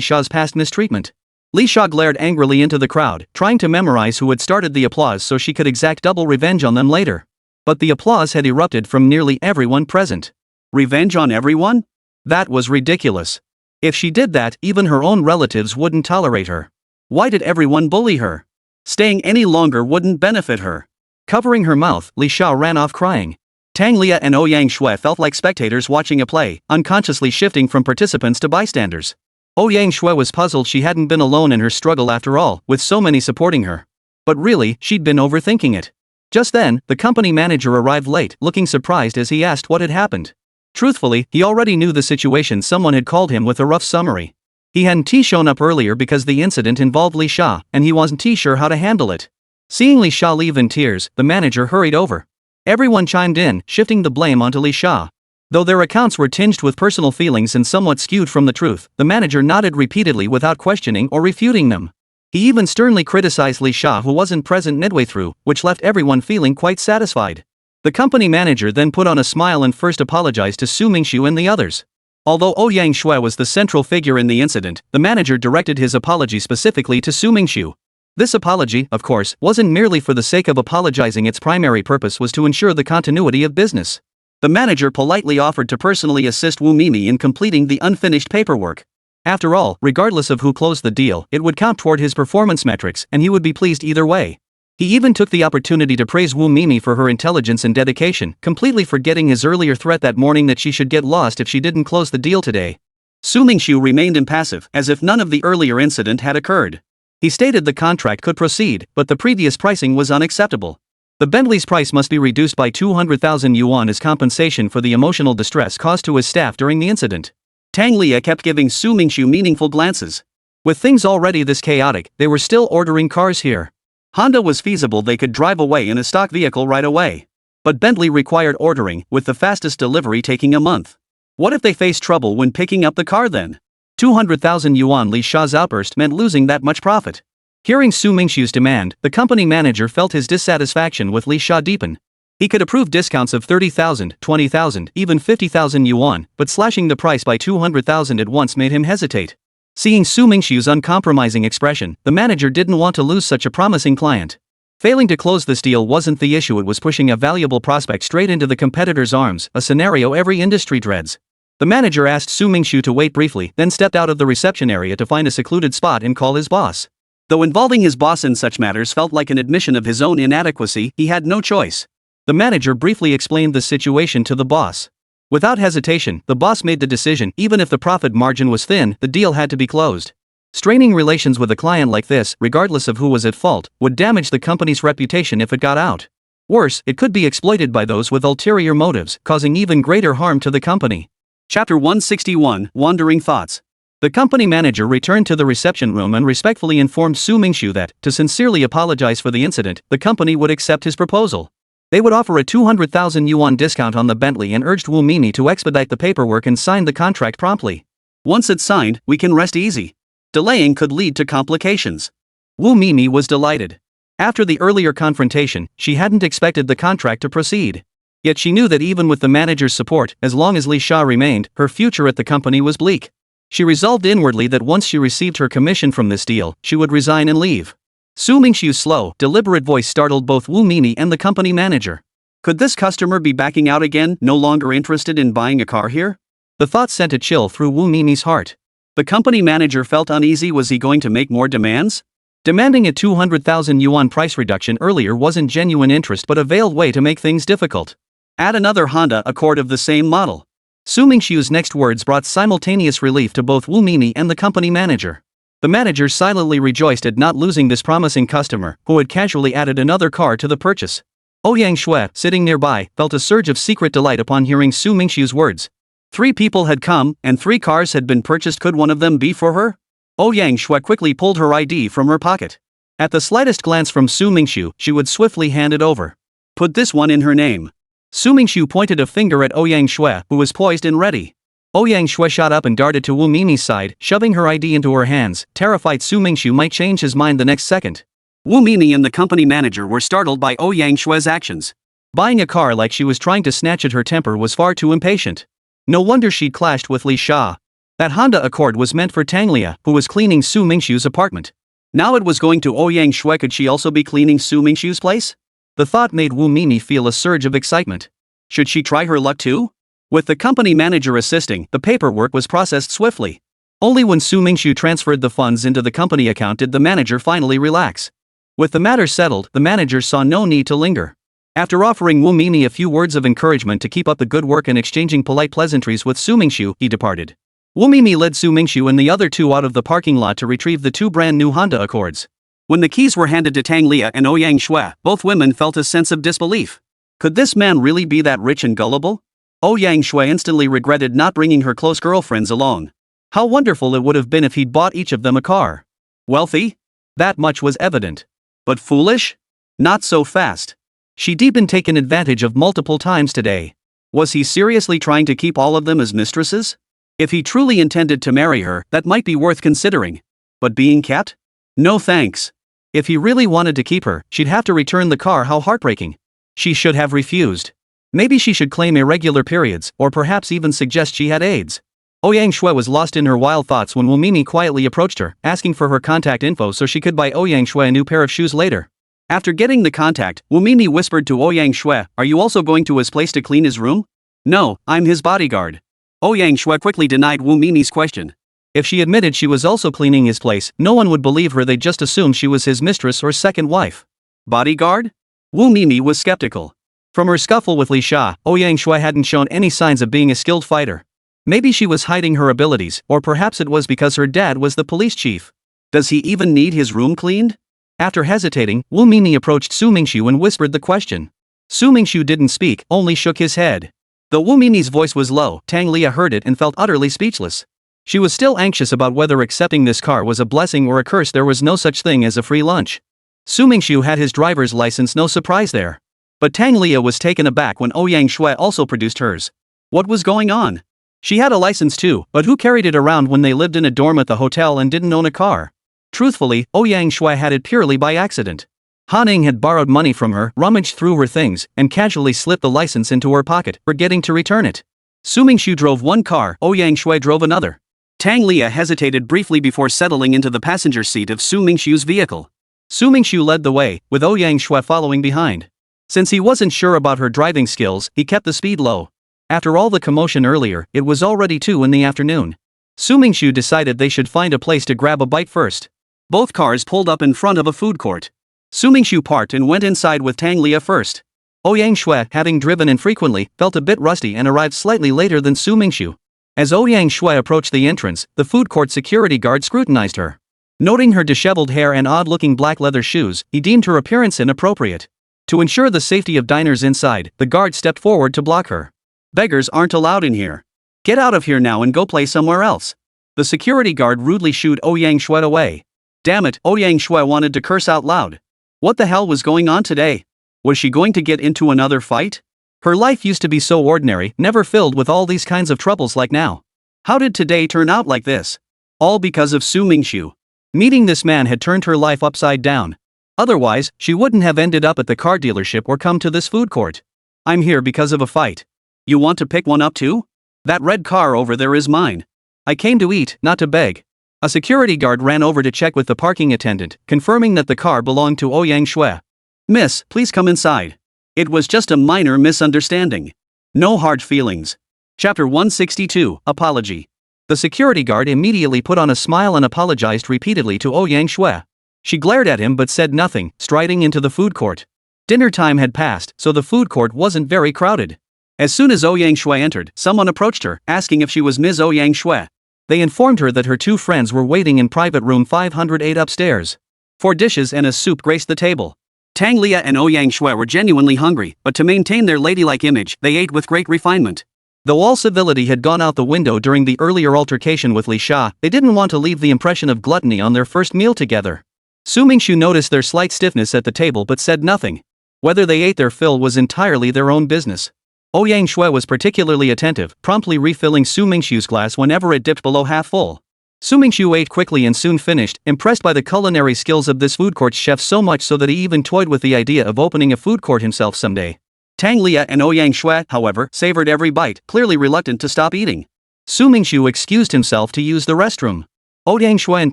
Sha's past mistreatment. Li Sha glared angrily into the crowd, trying to memorize who had started the applause so she could exact double revenge on them later. But the applause had erupted from nearly everyone present. Revenge on everyone? That was ridiculous. If she did that, even her own relatives wouldn't tolerate her. Why did everyone bully her? Staying any longer wouldn't benefit her. Covering her mouth, Li Sha ran off crying. Tang Lia and Ouyang Shui felt like spectators watching a play, unconsciously shifting from participants to bystanders. Ouyang Shui was puzzled she hadn't been alone in her struggle after all, with so many supporting her. But really, she'd been overthinking it. Just then, the company manager arrived late, looking surprised as he asked what had happened. Truthfully, he already knew the situation. Someone had called him with a rough summary. He hadn't shown up earlier because the incident involved Li Sha, and he wasn't sure how to handle it. Seeing Li Sha leave in tears, the manager hurried over. Everyone chimed in, shifting the blame onto Li Sha. Though their accounts were tinged with personal feelings and somewhat skewed from the truth, the manager nodded repeatedly without questioning or refuting them. He even sternly criticized Li Sha, who wasn't present midway through, which left everyone feeling quite satisfied. The company manager then put on a smile and first apologized to Su Mingxu and the others. Although Ouyang Shui was the central figure in the incident, the manager directed his apology specifically to Su Mingxu. This apology, of course, wasn't merely for the sake of apologizing. Its primary purpose was to ensure the continuity of business. The manager politely offered to personally assist Wu Mimi in completing the unfinished paperwork. After all, regardless of who closed the deal, it would count toward his performance metrics, and he would be pleased either way. He even took the opportunity to praise Wu Mimi for her intelligence and dedication, completely forgetting his earlier threat that morning that she should get lost if she didn't close the deal today. Su Mingxu remained impassive, as if none of the earlier incident had occurred. He stated the contract could proceed, but the previous pricing was unacceptable. The Bentley's price must be reduced by 200,000 yuan as compensation for the emotional distress caused to his staff during the incident. Tang Lia kept giving Su Mingxu meaningful glances. With things already this chaotic, they were still ordering cars here. Honda was feasible, they could drive away in a stock vehicle right away. But Bentley required ordering, with the fastest delivery taking a month. What if they faced trouble when picking up the car then? 200,000 yuan. Li Sha's outburst meant losing that much profit. Hearing Su Mingxu's demand, the company manager felt his dissatisfaction with Li Sha deepen. He could approve discounts of 30,000, 20,000, even 50,000 yuan, but slashing the price by 200,000 at once made him hesitate. Seeing Su Mingxu's uncompromising expression, the manager didn't want to lose such a promising client. Failing to close this deal wasn't the issue, it was pushing a valuable prospect straight into the competitor's arms, a scenario every industry dreads. The manager asked Su Mingxu to wait briefly, then stepped out of the reception area to find a secluded spot and call his boss. Though involving his boss in such matters felt like an admission of his own inadequacy, he had no choice. The manager briefly explained the situation to the boss. Without hesitation, the boss made the decision. Even if the profit margin was thin, the deal had to be closed. Straining relations with a client like this, regardless of who was at fault, would damage the company's reputation if it got out. Worse, it could be exploited by those with ulterior motives, causing even greater harm to the company. Chapter 161, Wandering Thoughts. The company manager returned to the reception room and respectfully informed Su Mingxu that, to sincerely apologize for the incident, the company would accept his proposal. They would offer a 200,000 yuan discount on the Bentley and urged Wu Mimi to expedite the paperwork and sign the contract promptly. Once it's signed, we can rest easy. Delaying could lead to complications. Wu Mimi was delighted. After the earlier confrontation, she hadn't expected the contract to proceed. Yet she knew that even with the manager's support, as long as Li Sha remained, her future at the company was bleak. She resolved inwardly that once she received her commission from this deal, she would resign and leave. Su Mingxu's slow, deliberate voice startled both Wu Mimi and the company manager. Could this customer be backing out again, no longer interested in buying a car here? The thought sent a chill through Wu Mimi's heart. The company manager felt uneasy. Was he going to make more demands? Demanding a 200,000 yuan price reduction earlier wasn't genuine interest but a veiled way to make things difficult. Add another Honda Accord of the same model. Su Mingxu's next words brought simultaneous relief to both Wu Mimi and the company manager. The manager silently rejoiced at not losing this promising customer, who had casually added another car to the purchase. Ouyang Shui, sitting nearby, felt a surge of secret delight upon hearing Su Mingxu's words. 3 people had come, and 3 cars had been purchased. Could one of them be for her? Ouyang Shui quickly pulled her ID from her pocket. At the slightest glance from Su Mingxu, she would swiftly hand it over. Put this one in her name. Su Mingxu pointed a finger at Ouyang Shui, who was poised and ready. Ouyang Shui shot up and darted to Wu Mimi's side, shoving her ID into her hands, terrified Su Mingxu might change his mind the next second. Wu Mimi and the company manager were startled by Ouyang Shui's actions. Buying a car like she was trying to snatch at her temper was far too impatient. No wonder she'd clashed with Li Sha. That Honda Accord was meant for Tanglia, who was cleaning Su Mingxu's apartment. Now it was going to Ouyang Shui. Could she also be cleaning Su Mingxu's place? The thought made Wu Mimi feel a surge of excitement. Should she try her luck too? With the company manager assisting, the paperwork was processed swiftly. Only when Su Mingxu transferred the funds into the company account did the manager finally relax. With the matter settled, the manager saw no need to linger. After offering Wu Mimi a few words of encouragement to keep up the good work and exchanging polite pleasantries with Su Mingxu, he departed. Wu Mimi led Su Mingxu and the other two out of the parking lot to retrieve the two brand new Honda Accords. When the keys were handed to Tang Lia and Ouyang Shui, both women felt a sense of disbelief. Could this man really be that rich and gullible? Ouyang Shui instantly regretted not bringing her close girlfriends along. How wonderful it would have been if he'd bought each of them a car. Wealthy? That much was evident. But foolish? Not so fast. She'd been taken advantage of multiple times today. Was he seriously trying to keep all of them as mistresses? If he truly intended to marry her, that might be worth considering. But being kept? No thanks. If he really wanted to keep her, she'd have to return the car. How heartbreaking. She should have refused. Maybe she should claim irregular periods, or perhaps even suggest she had AIDS. Ouyang Shui was lost in her wild thoughts when Wu Mimi quietly approached her, asking for her contact info so she could buy Ouyang Shui a new pair of shoes later. After getting the contact, Wu Mimi whispered to Ouyang Shui, "Are you also going to his place to clean his room?" "No, I'm his bodyguard." Ouyang Shui quickly denied Wu Mimi's question. If she admitted she was also cleaning his place, no one would believe her. They'd just assume she was his mistress or second wife. Bodyguard? Wu Mimi was skeptical. From her scuffle with Li Sha, Ouyang Shui hadn't shown any signs of being a skilled fighter. Maybe she was hiding her abilities, or perhaps it was because her dad was the police chief. Does he even need his room cleaned? After hesitating, Wu Mimi approached Su Mingxu and whispered the question. Su Mingxu didn't speak, only shook his head. Though Wu Mimi's voice was low, Tang Lia heard it and felt utterly speechless. She was still anxious about whether accepting this car was a blessing or a curse. There was no such thing as a free lunch. Su Mingxu had his driver's license, no surprise there. But Tang Lia was taken aback when Ouyang Shui also produced hers. What was going on? She had a license too, but who carried it around when they lived in a dorm at the hotel and didn't own a car? Truthfully, Ouyang Shui had it purely by accident. Han-Ning had borrowed money from her, rummaged through her things, and casually slipped the license into her pocket, forgetting to return it. Su Mingxu drove one car, Ouyang Shui drove another. Tang Lia hesitated briefly before settling into the passenger seat of Su Mingxu's vehicle. Su Mingxu led the way, with Ouyang Shui following behind. Since he wasn't sure about her driving skills, he kept the speed low. After all the commotion earlier, it was already 2 in the afternoon. Su Mingxu decided they should find a place to grab a bite first. Both cars pulled up in front of a food court. Su Mingxu parked and went inside with Tang Lia first. Ouyang Shui, having driven infrequently, felt a bit rusty and arrived slightly later than Su Mingxu. As Ouyang Shui approached the entrance, the food court security guard scrutinized her. Noting her disheveled hair and odd-looking black leather shoes, he deemed her appearance inappropriate. To ensure the safety of diners inside, the guard stepped forward to block her. "Beggars aren't allowed in here. Get out of here now and go play somewhere else." The security guard rudely shooed Ouyang Shui away. Damn it, Ouyang Shui wanted to curse out loud. What the hell was going on today? Was she going to get into another fight? Her life used to be so ordinary, never filled with all these kinds of troubles like now. How did today turn out like this? All because of Su Mingxu. Meeting this man had turned her life upside down. Otherwise, she wouldn't have ended up at the car dealership or come to this food court. "I'm here because of a fight. You want to pick one up too? That red car over there is mine. I came to eat, not to beg." A security guard ran over to check with the parking attendant, confirming that the car belonged to Ouyang Shui. "Miss, please come inside. It was just a minor misunderstanding. No hard feelings." Chapter 162, Apology. The security guard immediately put on a smile and apologized repeatedly to Ouyang Shui. She glared at him but said nothing, striding into the food court. Dinner time had passed, so the food court wasn't very crowded. As soon as Ouyang Shui entered, someone approached her, asking if she was Ms. Ouyang Shui. They informed her that her 2 friends were waiting in private room 508 upstairs. 4 dishes and a soup graced the table. Tang Lia and Ouyang Shui were genuinely hungry, but to maintain their ladylike image, they ate with great refinement. Though all civility had gone out the window during the earlier altercation with Li Sha, they didn't want to leave the impression of gluttony on their first meal together. Su Mingxu noticed their slight stiffness at the table but said nothing. Whether they ate their fill was entirely their own business. Ouyang Shui was particularly attentive, promptly refilling Su Mingxu's glass whenever it dipped below half full. Su Mingxu ate quickly and soon finished, impressed by the culinary skills of this food court's chef so much so that he even toyed with the idea of opening a food court himself someday. Tang Lia and Ouyang Shui, however, savored every bite, clearly reluctant to stop eating. Su Mingxu excused himself to use the restroom. Ouyang Shui and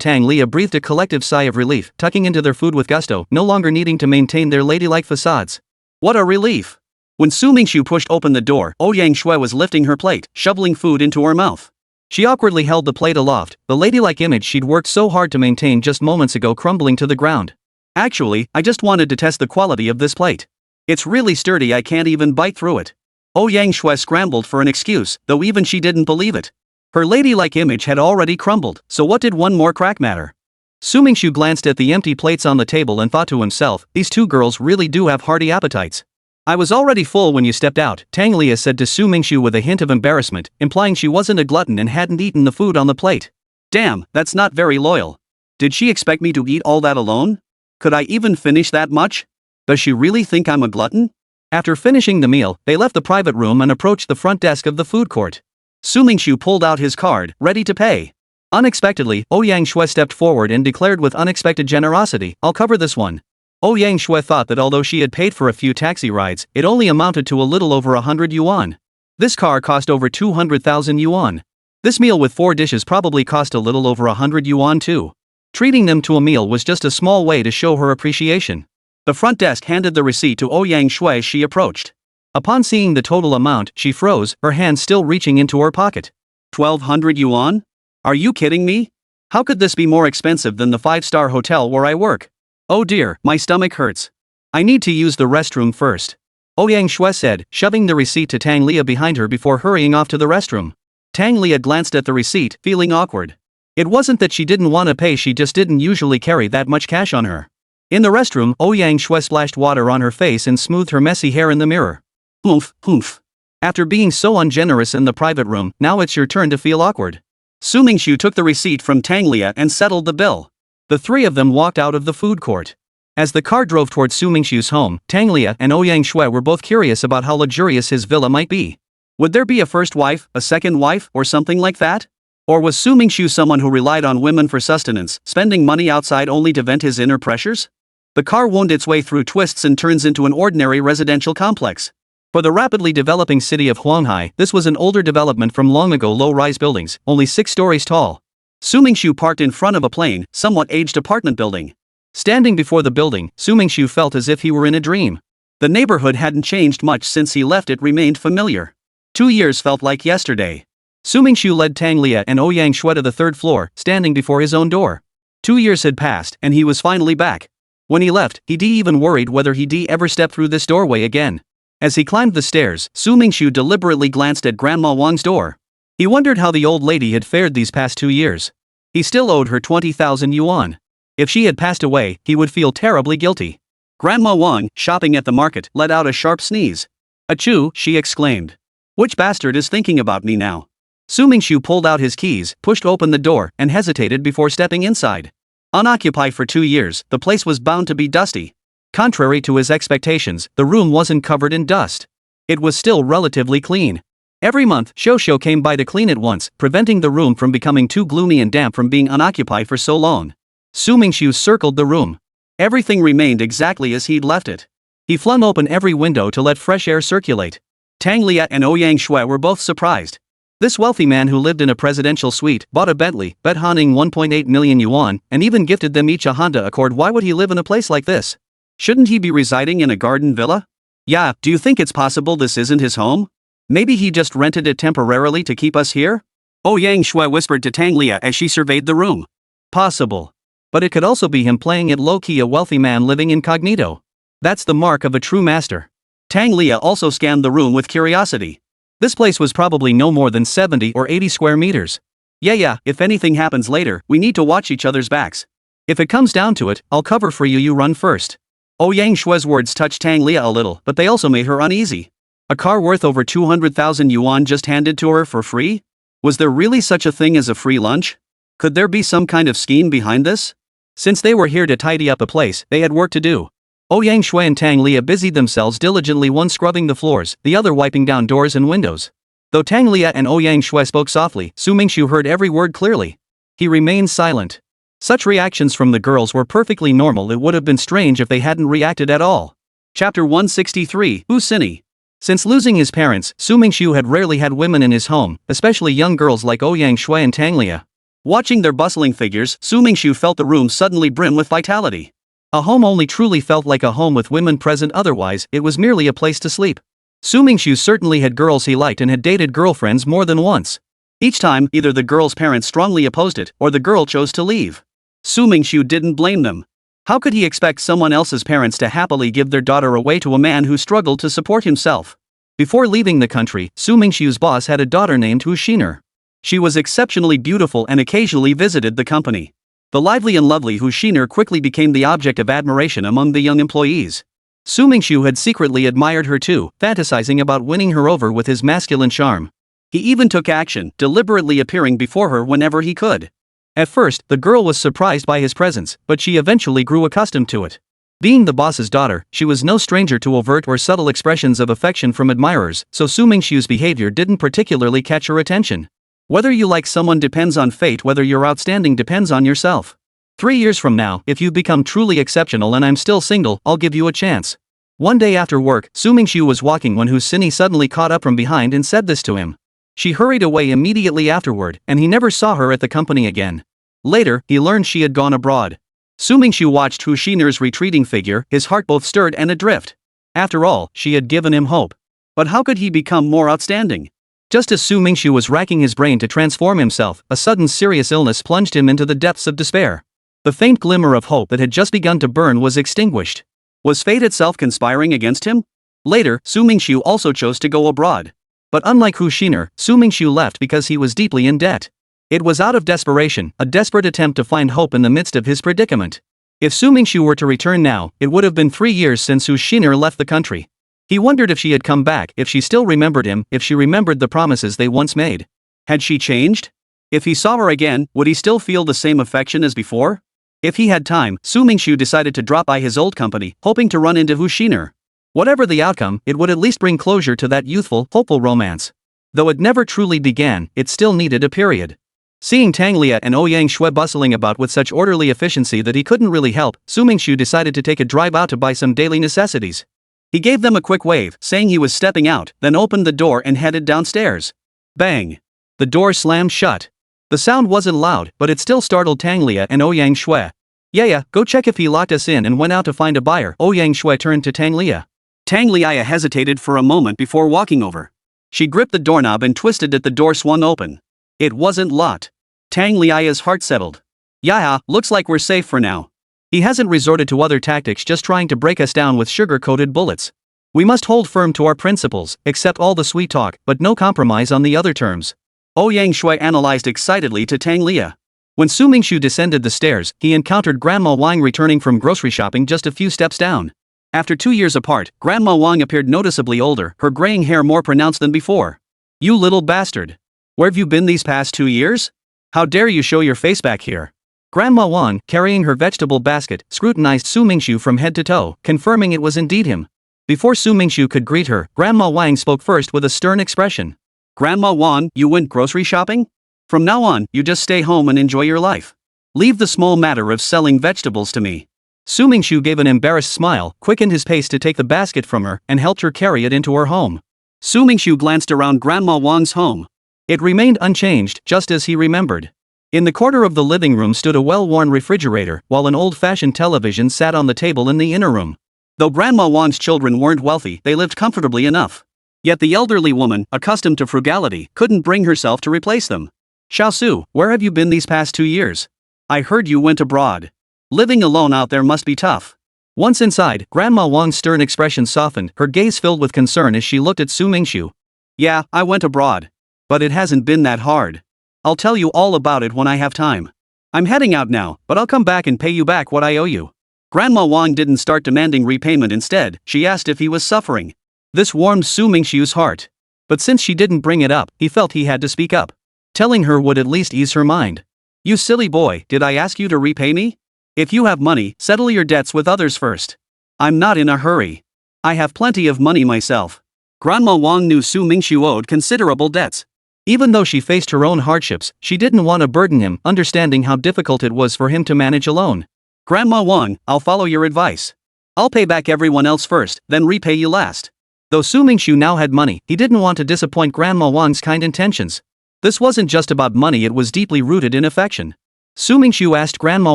Tang Lia breathed a collective sigh of relief, tucking into their food with gusto, no longer needing to maintain their ladylike facades. What a relief! When Su Mingxu pushed open the door, Ouyang Shui was lifting her plate, shoveling food into her mouth. She awkwardly held the plate aloft, the ladylike image she'd worked so hard to maintain just moments ago crumbling to the ground. Actually, I just wanted to test the quality of this plate. It's really sturdy, I can't even bite through it. Ouyang Shui scrambled for an excuse, though even she didn't believe it. Her ladylike image had already crumbled, so what did one more crack matter? Su Mingxu glanced at the empty plates on the table and thought to himself, these two girls really do have hearty appetites. I was already full when you stepped out, Tang Lia said to Su Mingxu with a hint of embarrassment, implying she wasn't a glutton and hadn't eaten the food on the plate. Damn, that's not very loyal. Did she expect me to eat all that alone? Could I even finish that much? Does she really think I'm a glutton? After finishing the meal, they left the private room and approached the front desk of the food court. Su Mingxu pulled out his card, ready to pay. Unexpectedly, Ouyang Shui stepped forward and declared with unexpected generosity, I'll cover this one. Ouyang Shui thought that although she had paid for a few taxi rides, it only amounted to a little over 100 yuan. This car cost over 200,000 yuan. This meal with 4 dishes probably cost a little over 100 yuan too. Treating them to a meal was just a small way to show her appreciation. The front desk handed the receipt to Ouyang Shui. She approached. Upon seeing the total amount, she froze, her hand still reaching into her pocket. 1,200 yuan? Are you kidding me? How could this be more expensive than the 5-star hotel where I work? Oh dear, my stomach hurts. I need to use the restroom first. Ouyang Shui said, shoving the receipt to Tang Lia behind her before hurrying off to the restroom. Tang Lia glanced at the receipt, feeling awkward. It wasn't that she didn't want to pay, she just didn't usually carry that much cash on her. In the restroom, Ouyang Shui splashed water on her face and smoothed her messy hair in the mirror. Oomph. After being so ungenerous in the private room, now it's your turn to feel awkward. Su Mingxu took the receipt from Tang Lia and settled the bill. The three of them walked out of the food court. As the car drove towards Su Mingxu's home, Tang Lia and Ouyang Shui were both curious about how luxurious his villa might be. Would there be a first wife, a second wife, or something like that? Or was Su Mingxu someone who relied on women for sustenance, spending money outside only to vent his inner pressures? The car wound its way through twists and turns into an ordinary residential complex. For the rapidly developing city of Huanghai, this was an older development from long ago low-rise buildings, only 6 stories tall. Su Mingxu parked in front of a plain, somewhat aged apartment building. Standing before the building, Su Mingxu felt as if he were in a dream. The neighborhood hadn't changed much since he left, it remained familiar. 2 years felt like yesterday. Su Mingxu led Tang Lia and Ouyang Shui to the 3rd floor, standing before his own door. 2 years had passed, and he was finally back. When he left, he'd even worried whether he'd ever step through this doorway again. As he climbed the stairs, Su Mingxu deliberately glanced at Grandma Wang's door. He wondered how the old lady had fared these past 2 years. He still owed her 20,000 yuan. If she had passed away, he would feel terribly guilty. Grandma Wang, shopping at the market, let out a sharp sneeze. Achoo, she exclaimed. Which bastard is thinking about me now? Su Mingxu pulled out his keys, pushed open the door, and hesitated before stepping inside. Unoccupied for 2 years, the place was bound to be dusty. Contrary to his expectations, the room wasn't covered in dust. It was still relatively clean. Every month, Shosho came by to clean it once, preventing the room from becoming too gloomy and damp from being unoccupied for so long. Su Mingxu circled the room. Everything remained exactly as he'd left it. He flung open every window to let fresh air circulate. Tang Lia and Ouyang Shui were both surprised. This wealthy man who lived in a presidential suite, bought a Bentley, bet Haning 1.8 million yuan, and even gifted them each a Honda Accord. Why would he live in a place like this? Shouldn't he be residing in a garden villa? Yeah, do you think it's possible this isn't his home? Maybe he just rented it temporarily to keep us here? Ouyang Shui whispered to Tang Lia as she surveyed the room. Possible. But it could also be him playing it low-key, a wealthy man living incognito. That's the mark of a true master. Tang Lia also scanned the room with curiosity. This place was probably no more than 70 or 80 square meters. Yeah, if anything happens later, we need to watch each other's backs. If it comes down to it, I'll cover for you, you run first. Ouyang Shui's words touched Tang Lia a little, but they also made her uneasy. A car worth over 200,000 yuan just handed to her for free? Was there really such a thing as a free lunch? Could there be some kind of scheme behind this? Since they were here to tidy up a place, they had work to do. Ouyang Shui and Tang Lia busied themselves diligently, one scrubbing the floors, the other wiping down doors and windows. Though Tang Lia and Ouyang Shui spoke softly, Su Mingxu heard every word clearly. He remained silent. Such reactions from the girls were perfectly normal. It would have been strange if they hadn't reacted at all. Chapter 163, Usini. Since losing his parents, Su Mingxu had rarely had women in his home, especially young girls like Ouyang Shui and Tang Lia. Watching their bustling figures, Su Mingxu felt the room suddenly brim with vitality. A home only truly felt like a home with women present, otherwise, it was merely a place to sleep. Su Mingxu certainly had girls he liked and had dated girlfriends more than once. Each time, either the girl's parents strongly opposed it, or the girl chose to leave. Su Mingxu didn't blame them. How could he expect someone else's parents to happily give their daughter away to a man who struggled to support himself? Before leaving the country, Su Mingxu's boss had a daughter named Hu Xiner. She was exceptionally beautiful and occasionally visited the company. The lively and lovely Hu Xiner quickly became the object of admiration among the young employees. Su Mingxu had secretly admired her too, fantasizing about winning her over with his masculine charm. He even took action, deliberately appearing before her whenever he could. At first, the girl was surprised by his presence, but she eventually grew accustomed to it. Being the boss's daughter, she was no stranger to overt or subtle expressions of affection from admirers, so Su Mingxu's behavior didn't particularly catch her attention. Whether you like someone depends on fate, whether you're outstanding depends on yourself. 3 years from now, if you become truly exceptional and I'm still single, I'll give you a chance. One day after work, Su Mingxu was walking when Hu Xiner suddenly caught up from behind and said this to him. She hurried away immediately afterward, and he never saw her at the company again. Later, he learned she had gone abroad. Su Mingxu watched Hu Xiner's retreating figure, his heart both stirred and adrift. After all, she had given him hope. But how could he become more outstanding? Just as Su Mingxu was racking his brain to transform himself, a sudden serious illness plunged him into the depths of despair. The faint glimmer of hope that had just begun to burn was extinguished. Was fate itself conspiring against him? Later, Su Mingxu also chose to go abroad. But unlike Hu Xiner, Su Mingxu left because he was deeply in debt. It was out of desperation, a desperate attempt to find hope in the midst of his predicament. If Su Mingxu were to return now, it would have been 3 years since Hu Xiner left the country. He wondered if she had come back, if she still remembered him, if she remembered the promises they once made. Had she changed? If he saw her again, would he still feel the same affection as before? If he had time, Su Mingxu decided to drop by his old company, hoping to run into Hu Xiner. Whatever the outcome, it would at least bring closure to that youthful, hopeful romance. Though it never truly began, it still needed a period. Seeing Tang Lia and Ouyang Shui bustling about with such orderly efficiency that he couldn't really help, Su Mingxu decided to take a drive out to buy some daily necessities. He gave them a quick wave, saying he was stepping out, then opened the door and headed downstairs. Bang! The door slammed shut. The sound wasn't loud, but it still startled Tang Lia and Ouyang Shui. Yeah, go check if he locked us in, and went out to find a buyer. Ouyang Shui turned to Tang Lia. Tang Lia hesitated for a moment before walking over. She gripped the doorknob and twisted it. The door swung open. It wasn't locked. Tang Lia's heart settled. Yeah, looks like we're safe for now. He hasn't resorted to other tactics, just trying to break us down with sugar-coated bullets. We must hold firm to our principles, accept all the sweet talk, but no compromise on the other terms. Ouyang Shui analyzed excitedly to Tang Lia. When Su Mingxu descended the stairs, he encountered Grandma Wang returning from grocery shopping just a few steps down. After 2 years apart, Grandma Wang appeared noticeably older, her graying hair more pronounced than before. You little bastard. Where've you been these past 2 years? How dare you show your face back here? Grandma Wang, carrying her vegetable basket, scrutinized Su Mingxu from head to toe, confirming it was indeed him. Before Su Mingxu could greet her, Grandma Wang spoke first with a stern expression. Grandma Wang, you went grocery shopping? From now on, you just stay home and enjoy your life. Leave the small matter of selling vegetables to me. Su Mingxu gave an embarrassed smile, quickened his pace to take the basket from her, and helped her carry it into her home. Su Mingxu glanced around Grandma Wang's home. It remained unchanged, just as he remembered. In the corner of the living room stood a well-worn refrigerator, while an old-fashioned television sat on the table in the inner room. Though Grandma Wang's children weren't wealthy, they lived comfortably enough. Yet the elderly woman, accustomed to frugality, couldn't bring herself to replace them. Xiaosu, where have you been these past 2 years? I heard you went abroad. Living alone out there must be tough. Once inside, Grandma Wang's stern expression softened, her gaze filled with concern as she looked at Su Mingxu. Yeah, I went abroad. But it hasn't been that hard. I'll tell you all about it when I have time. I'm heading out now, but I'll come back and pay you back what I owe you. Grandma Wang didn't start demanding repayment. Instead, she asked if he was suffering. This warmed Su Mingxiu's heart. But since she didn't bring it up, he felt he had to speak up. Telling her would at least ease her mind. You silly boy, did I ask you to repay me? If you have money, settle your debts with others first. I'm not in a hurry. I have plenty of money myself. Grandma Wang knew Su Mingxiu owed considerable debts. Even though she faced her own hardships, she didn't want to burden him, understanding how difficult it was for him to manage alone. Grandma Wang, I'll follow your advice. I'll pay back everyone else first, then repay you last. Though Su Mingxu now had money, he didn't want to disappoint Grandma Wang's kind intentions. This wasn't just about money, it was deeply rooted in affection. Su Mingxu asked Grandma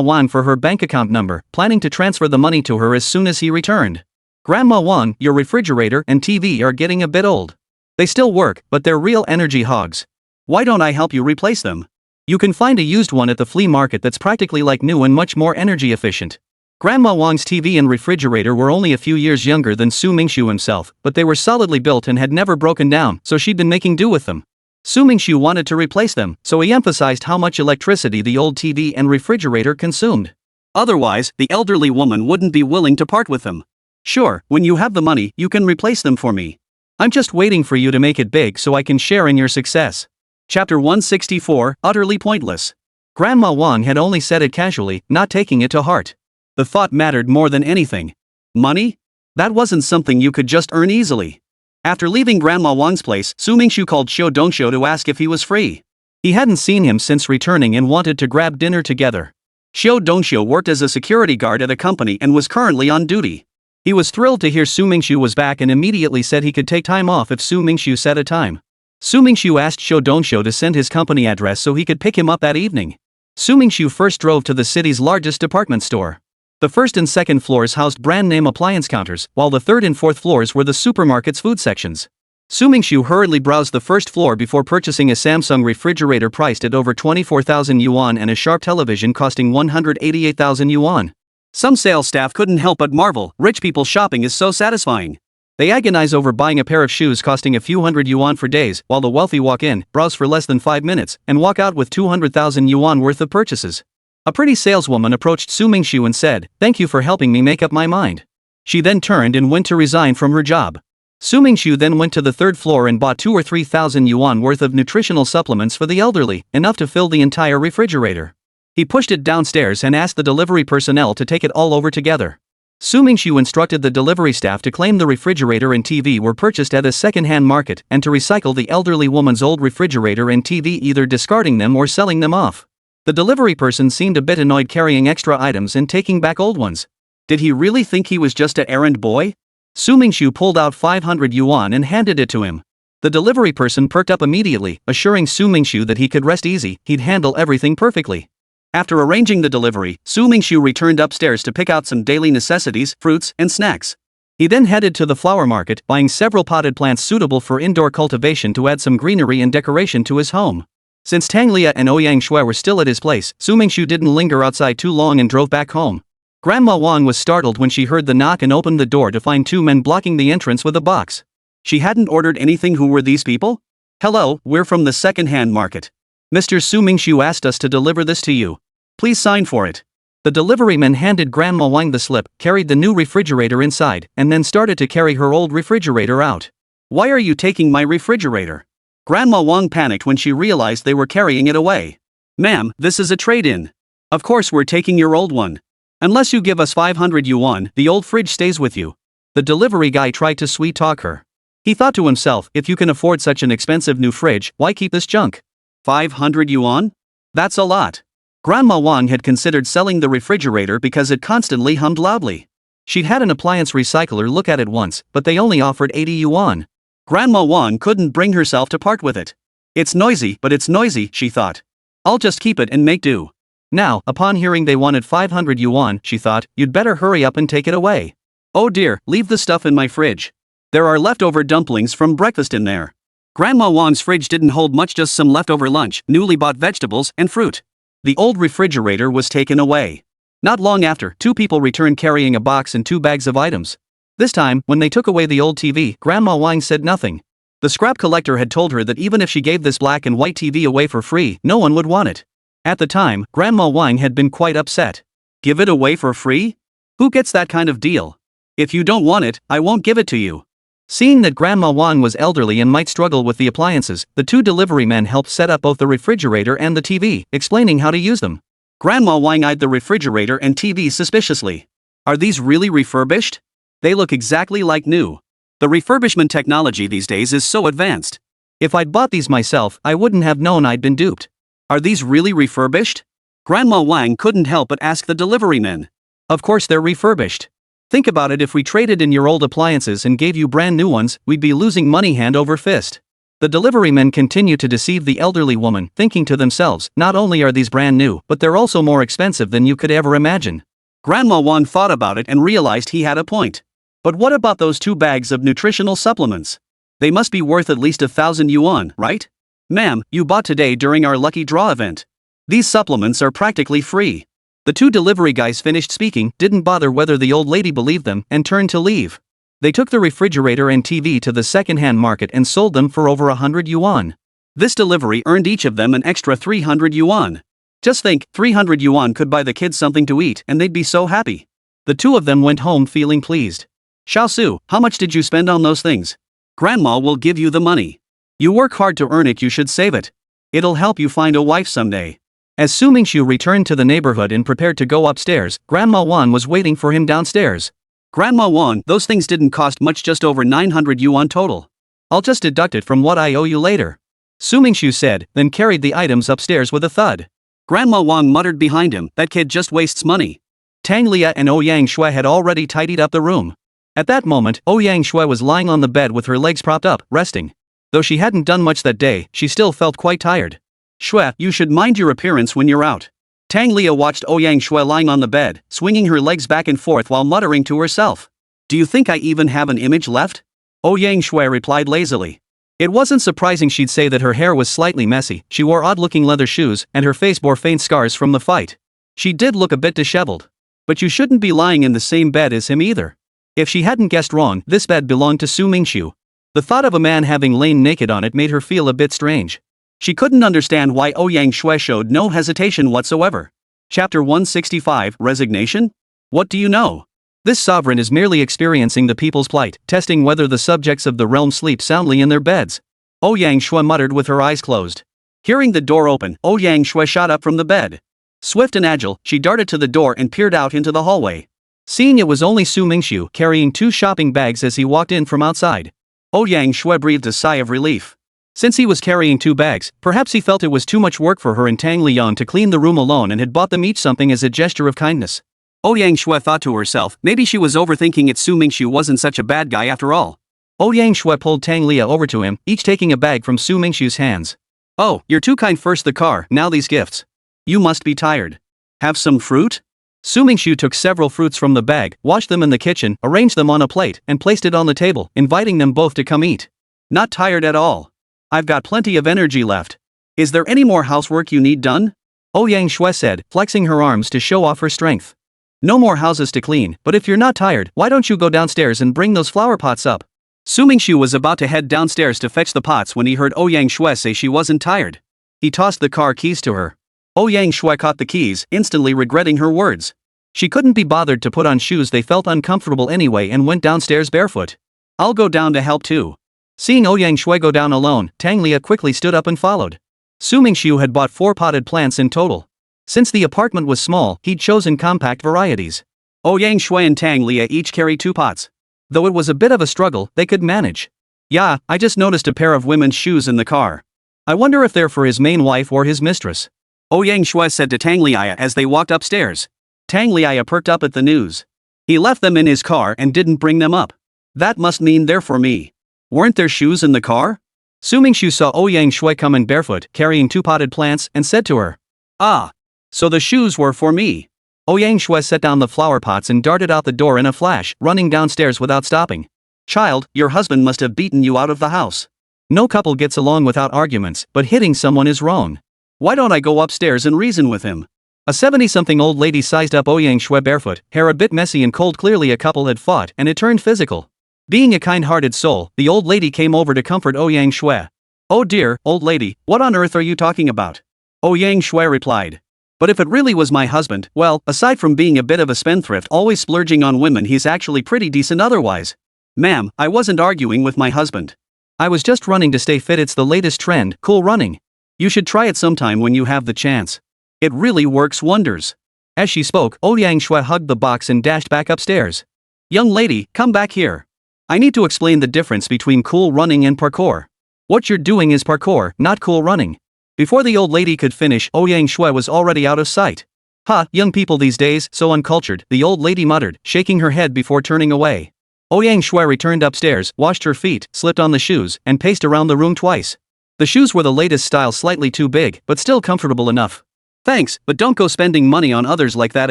Wang for her bank account number, planning to transfer the money to her as soon as he returned. Grandma Wang, your refrigerator and TV are getting a bit old. They still work, but they're real energy hogs. Why don't I help you replace them? You can find a used one at the flea market that's practically like new and much more energy efficient. Grandma Wang's TV and refrigerator were only a few years younger than Su Mingxu himself, but they were solidly built and had never broken down, so she'd been making do with them. Su Mingxu wanted to replace them, so he emphasized how much electricity the old TV and refrigerator consumed. Otherwise, the elderly woman wouldn't be willing to part with them. Sure, when you have the money, you can replace them for me. I'm just waiting for you to make it big so I can share in your success. Chapter 164, Utterly Pointless. Grandma Wang had only said it casually, not taking it to heart. The thought mattered more than anything. Money? That wasn't something you could just earn easily. After leaving Grandma Wang's place, Su Mingxu called Xiu Dongxiu to ask if he was free. He hadn't seen him since returning and wanted to grab dinner together. Xiu Dongxiu worked as a security guard at a company and was currently on duty. He was thrilled to hear Su Mingxu was back and immediately said he could take time off if Su Mingxu set a time. Su Mingxu asked Xiu Dongxiu to send his company address so he could pick him up that evening. Su Mingxu first drove to the city's largest department store. The first and second floors housed brand-name appliance counters, while the third and fourth floors were the supermarket's food sections. Su Mingxu hurriedly browsed the first floor before purchasing a Samsung refrigerator priced at over 24,000 yuan and a Sharp television costing 188,000 yuan. Some sales staff couldn't help but marvel, rich people shopping is so satisfying. They agonize over buying a pair of shoes costing a few hundred yuan for days, while the wealthy walk in, browse for less than 5 minutes, and walk out with 200,000 yuan worth of purchases. A pretty saleswoman approached Su Mingxu and said, "Thank you for helping me make up my mind." She then turned and went to resign from her job. Su Mingxu then went to the third floor and bought 2 or 3,000 yuan worth of nutritional supplements for the elderly, enough to fill the entire refrigerator. He pushed it downstairs and asked the delivery personnel to take it all over together. Su Mingxu instructed the delivery staff to claim the refrigerator and TV were purchased at a second-hand market and to recycle the elderly woman's old refrigerator and TV, either discarding them or selling them off. The delivery person seemed a bit annoyed carrying extra items and taking back old ones. Did he really think he was just an errand boy? Su Mingxu pulled out 500 yuan and handed it to him. The delivery person perked up immediately, assuring Su Mingxu that he could rest easy, he'd handle everything perfectly. After arranging the delivery, Su Mingxu returned upstairs to pick out some daily necessities, fruits, and snacks. He then headed to the flower market, buying several potted plants suitable for indoor cultivation to add some greenery and decoration to his home. Since Tang Lia and Ouyang Shui were still at his place, Su Mingxu didn't linger outside too long and drove back home. Grandma Wang was startled when she heard the knock and opened the door to find 2 men blocking the entrance with a box. She hadn't ordered anything. Who were these people? "Hello, we're from the second-hand market. Mr. Su Mingxu asked us to deliver this to you. Please sign for it." The deliveryman handed Grandma Wang the slip, carried the new refrigerator inside, and then started to carry her old refrigerator out. "Why are you taking my refrigerator?" Grandma Wang panicked when she realized they were carrying it away. "Ma'am, this is a trade-in. Of course we're taking your old one. Unless you give us 500 yuan, the old fridge stays with you." The delivery guy tried to sweet-talk her. He thought to himself, if you can afford such an expensive new fridge, why keep this junk? 500 yuan? That's a lot. Grandma Wang had considered selling the refrigerator because it constantly hummed loudly. She'd had an appliance recycler look at it once, but they only offered 80 yuan. Grandma Wang couldn't bring herself to part with it. "It's noisy, but it's noisy," she thought. "I'll just keep it and make do." Now, upon hearing they wanted 500 yuan, she thought, "You'd better hurry up and take it away." "Oh dear, leave the stuff in my fridge. There are leftover dumplings from breakfast in there." Grandma Wang's fridge didn't hold much, just some leftover lunch, newly bought vegetables, and fruit. The old refrigerator was taken away. Not long after, 2 people returned carrying a box and 2 bags of items. This time, when they took away the old TV, Grandma Wang said nothing. The scrap collector had told her that even if she gave this black and white TV away for free, no one would want it. At the time, Grandma Wang had been quite upset. "Give it away for free? Who gets that kind of deal? If you don't want it, I won't give it to you." Seeing that Grandma Wang was elderly and might struggle with the appliances, the 2 delivery men helped set up both the refrigerator and the TV, explaining how to use them. Grandma Wang eyed the refrigerator and TV suspiciously. "Are these really refurbished? They look exactly like new. The refurbishment technology these days is so advanced. If I'd bought these myself, I wouldn't have known I'd been duped. Are these really refurbished?" Grandma Wang couldn't help but ask the delivery men. "Of course they're refurbished. Think about it, if we traded in your old appliances and gave you brand new ones, we'd be losing money hand over fist. The deliverymen continue to deceive the elderly woman, thinking to themselves, not only are these brand new, but they're also more expensive than you could ever imagine. Grandma Wan thought about it and realized he had a point. But what about those 2 bags of nutritional supplements? They must be worth at least 1,000 yuan, right? Ma'am, you bought today during our lucky draw event. These supplements are practically free. The 2 delivery guys finished speaking, didn't bother whether the old lady believed them, and turned to leave. They took the refrigerator and TV to the second-hand market and sold them for over 100 yuan. This delivery earned each of them an extra 300 yuan. Just think, 300 yuan could buy the kids something to eat and they'd be so happy. The 2 of them went home feeling pleased. Xiaosu, how much did you spend on those things? Grandma will give you the money. You work hard to earn it, you should save it. It'll help you find a wife someday. As Su Mingxu returned to the neighborhood and prepared to go upstairs, Grandma Wan was waiting for him downstairs. Grandma Wan, those things didn't cost much, just over 900 yuan total. I'll just deduct it from what I owe you later. Su Mingxu said, then carried the items upstairs with a thud. Grandma Wang muttered behind him, that kid just wastes money. Tang Lia and Ouyang Shui had already tidied up the room. At that moment, Ouyang Shui was lying on the bed with her legs propped up, resting. Though she hadn't done much that day, she still felt quite tired. Shui, you should mind your appearance when you're out. Tang Lia watched Ouyang Shui lying on the bed, swinging her legs back and forth while muttering to herself. Do you think I even have an image left? Ouyang Shui replied lazily. It wasn't surprising she'd say that her hair was slightly messy, she wore odd-looking leather shoes, and her face bore faint scars from the fight. She did look a bit disheveled. But you shouldn't be lying in the same bed as him either. If she hadn't guessed wrong, this bed belonged to Su Mingxu. The thought of a man having lain naked on it made her feel a bit strange. She couldn't understand why Ouyang Shui showed no hesitation whatsoever. Chapter 165, Resignation? What do you know? This sovereign is merely experiencing the people's plight, testing whether the subjects of the realm sleep soundly in their beds. Ouyang Shui muttered with her eyes closed. Hearing the door open, Ouyang Shui shot up from the bed. Swift and agile, she darted to the door and peered out into the hallway. Seeing it was only Su Mingxu carrying 2 shopping bags as he walked in from outside, Ouyang Shui breathed a sigh of relief. Since he was carrying 2 bags, perhaps he felt it was too much work for her and Tang Liang to clean the room alone and had bought them each something as a gesture of kindness. Ouyang Shui thought to herself, maybe she was overthinking it, Su Mingxu wasn't such a bad guy after all. Ouyang Shui pulled Tang Lia over to him, each taking a bag from Su Mingxu's hands. Oh, you're too kind, first the car, now these gifts. You must be tired. Have some fruit? Su Mingxu took several fruits from the bag, washed them in the kitchen, arranged them on a plate, and placed it on the table, inviting them both to come eat. Not tired at all. I've got plenty of energy left. Is there any more housework you need done? Ouyang Shui said, flexing her arms to show off her strength. No more houses to clean, but if you're not tired, why don't you go downstairs and bring those flower pots up? Su Mingxu was about to head downstairs to fetch the pots when he heard Ouyang Shui say she wasn't tired. He tossed the car keys to her. Ouyang Shui caught the keys, instantly regretting her words. She couldn't be bothered to put on shoes, they felt uncomfortable anyway, and went downstairs barefoot. I'll go down to help too. Seeing Ouyang Shui go down alone, Tang Lia quickly stood up and followed. Su Mingxu had bought 4 potted plants in total. Since the apartment was small, he'd chosen compact varieties. Ouyang Shui and Tang Lia each carried 2 pots. Though it was a bit of a struggle, they could manage. Yeah, I just noticed a pair of women's shoes in the car. I wonder if they're for his main wife or his mistress. Ouyang Shui said to Tang Lia as they walked upstairs. Tang Lia perked up at the news. He left them in his car and didn't bring them up. That must mean they're for me. Weren't there shoes in the car? Su Mingxu saw Ouyang Shui come in barefoot, carrying 2 potted plants, and said to her. Ah. So the shoes were for me. Ouyang Shui set down the flower pots and darted out the door in a flash, running downstairs without stopping. Child, your husband must have beaten you out of the house. No couple gets along without arguments, but hitting someone is wrong. Why don't I go upstairs and reason with him? A 70-something old lady sized up Ouyang Shui barefoot, hair a bit messy and cold. Clearly a couple had fought and it turned physical. Being a kind-hearted soul, the old lady came over to comfort Ouyang Shui. Oh dear, old lady, what on earth are you talking about? Ouyang Shui replied. But if it really was my husband, well, aside from being a bit of a spendthrift always splurging on women, he's actually pretty decent otherwise. Ma'am, I wasn't arguing with my husband. I was just running to stay fit. It's the latest trend, cool running. You should try it sometime when you have the chance. It really works wonders. As she spoke, Ouyang Shui hugged the box and dashed back upstairs. Young lady, come back here. I need to explain the difference between cool running and parkour. What you're doing is parkour, not cool running. Before the old lady could finish, Ouyang Shui was already out of sight. Ha, young people these days, so uncultured, the old lady muttered, shaking her head before turning away. Ouyang Shui returned upstairs, washed her feet, slipped on the shoes, and paced around the room twice. The shoes were the latest style, slightly too big, but still comfortable enough. Thanks, but don't go spending money on others like that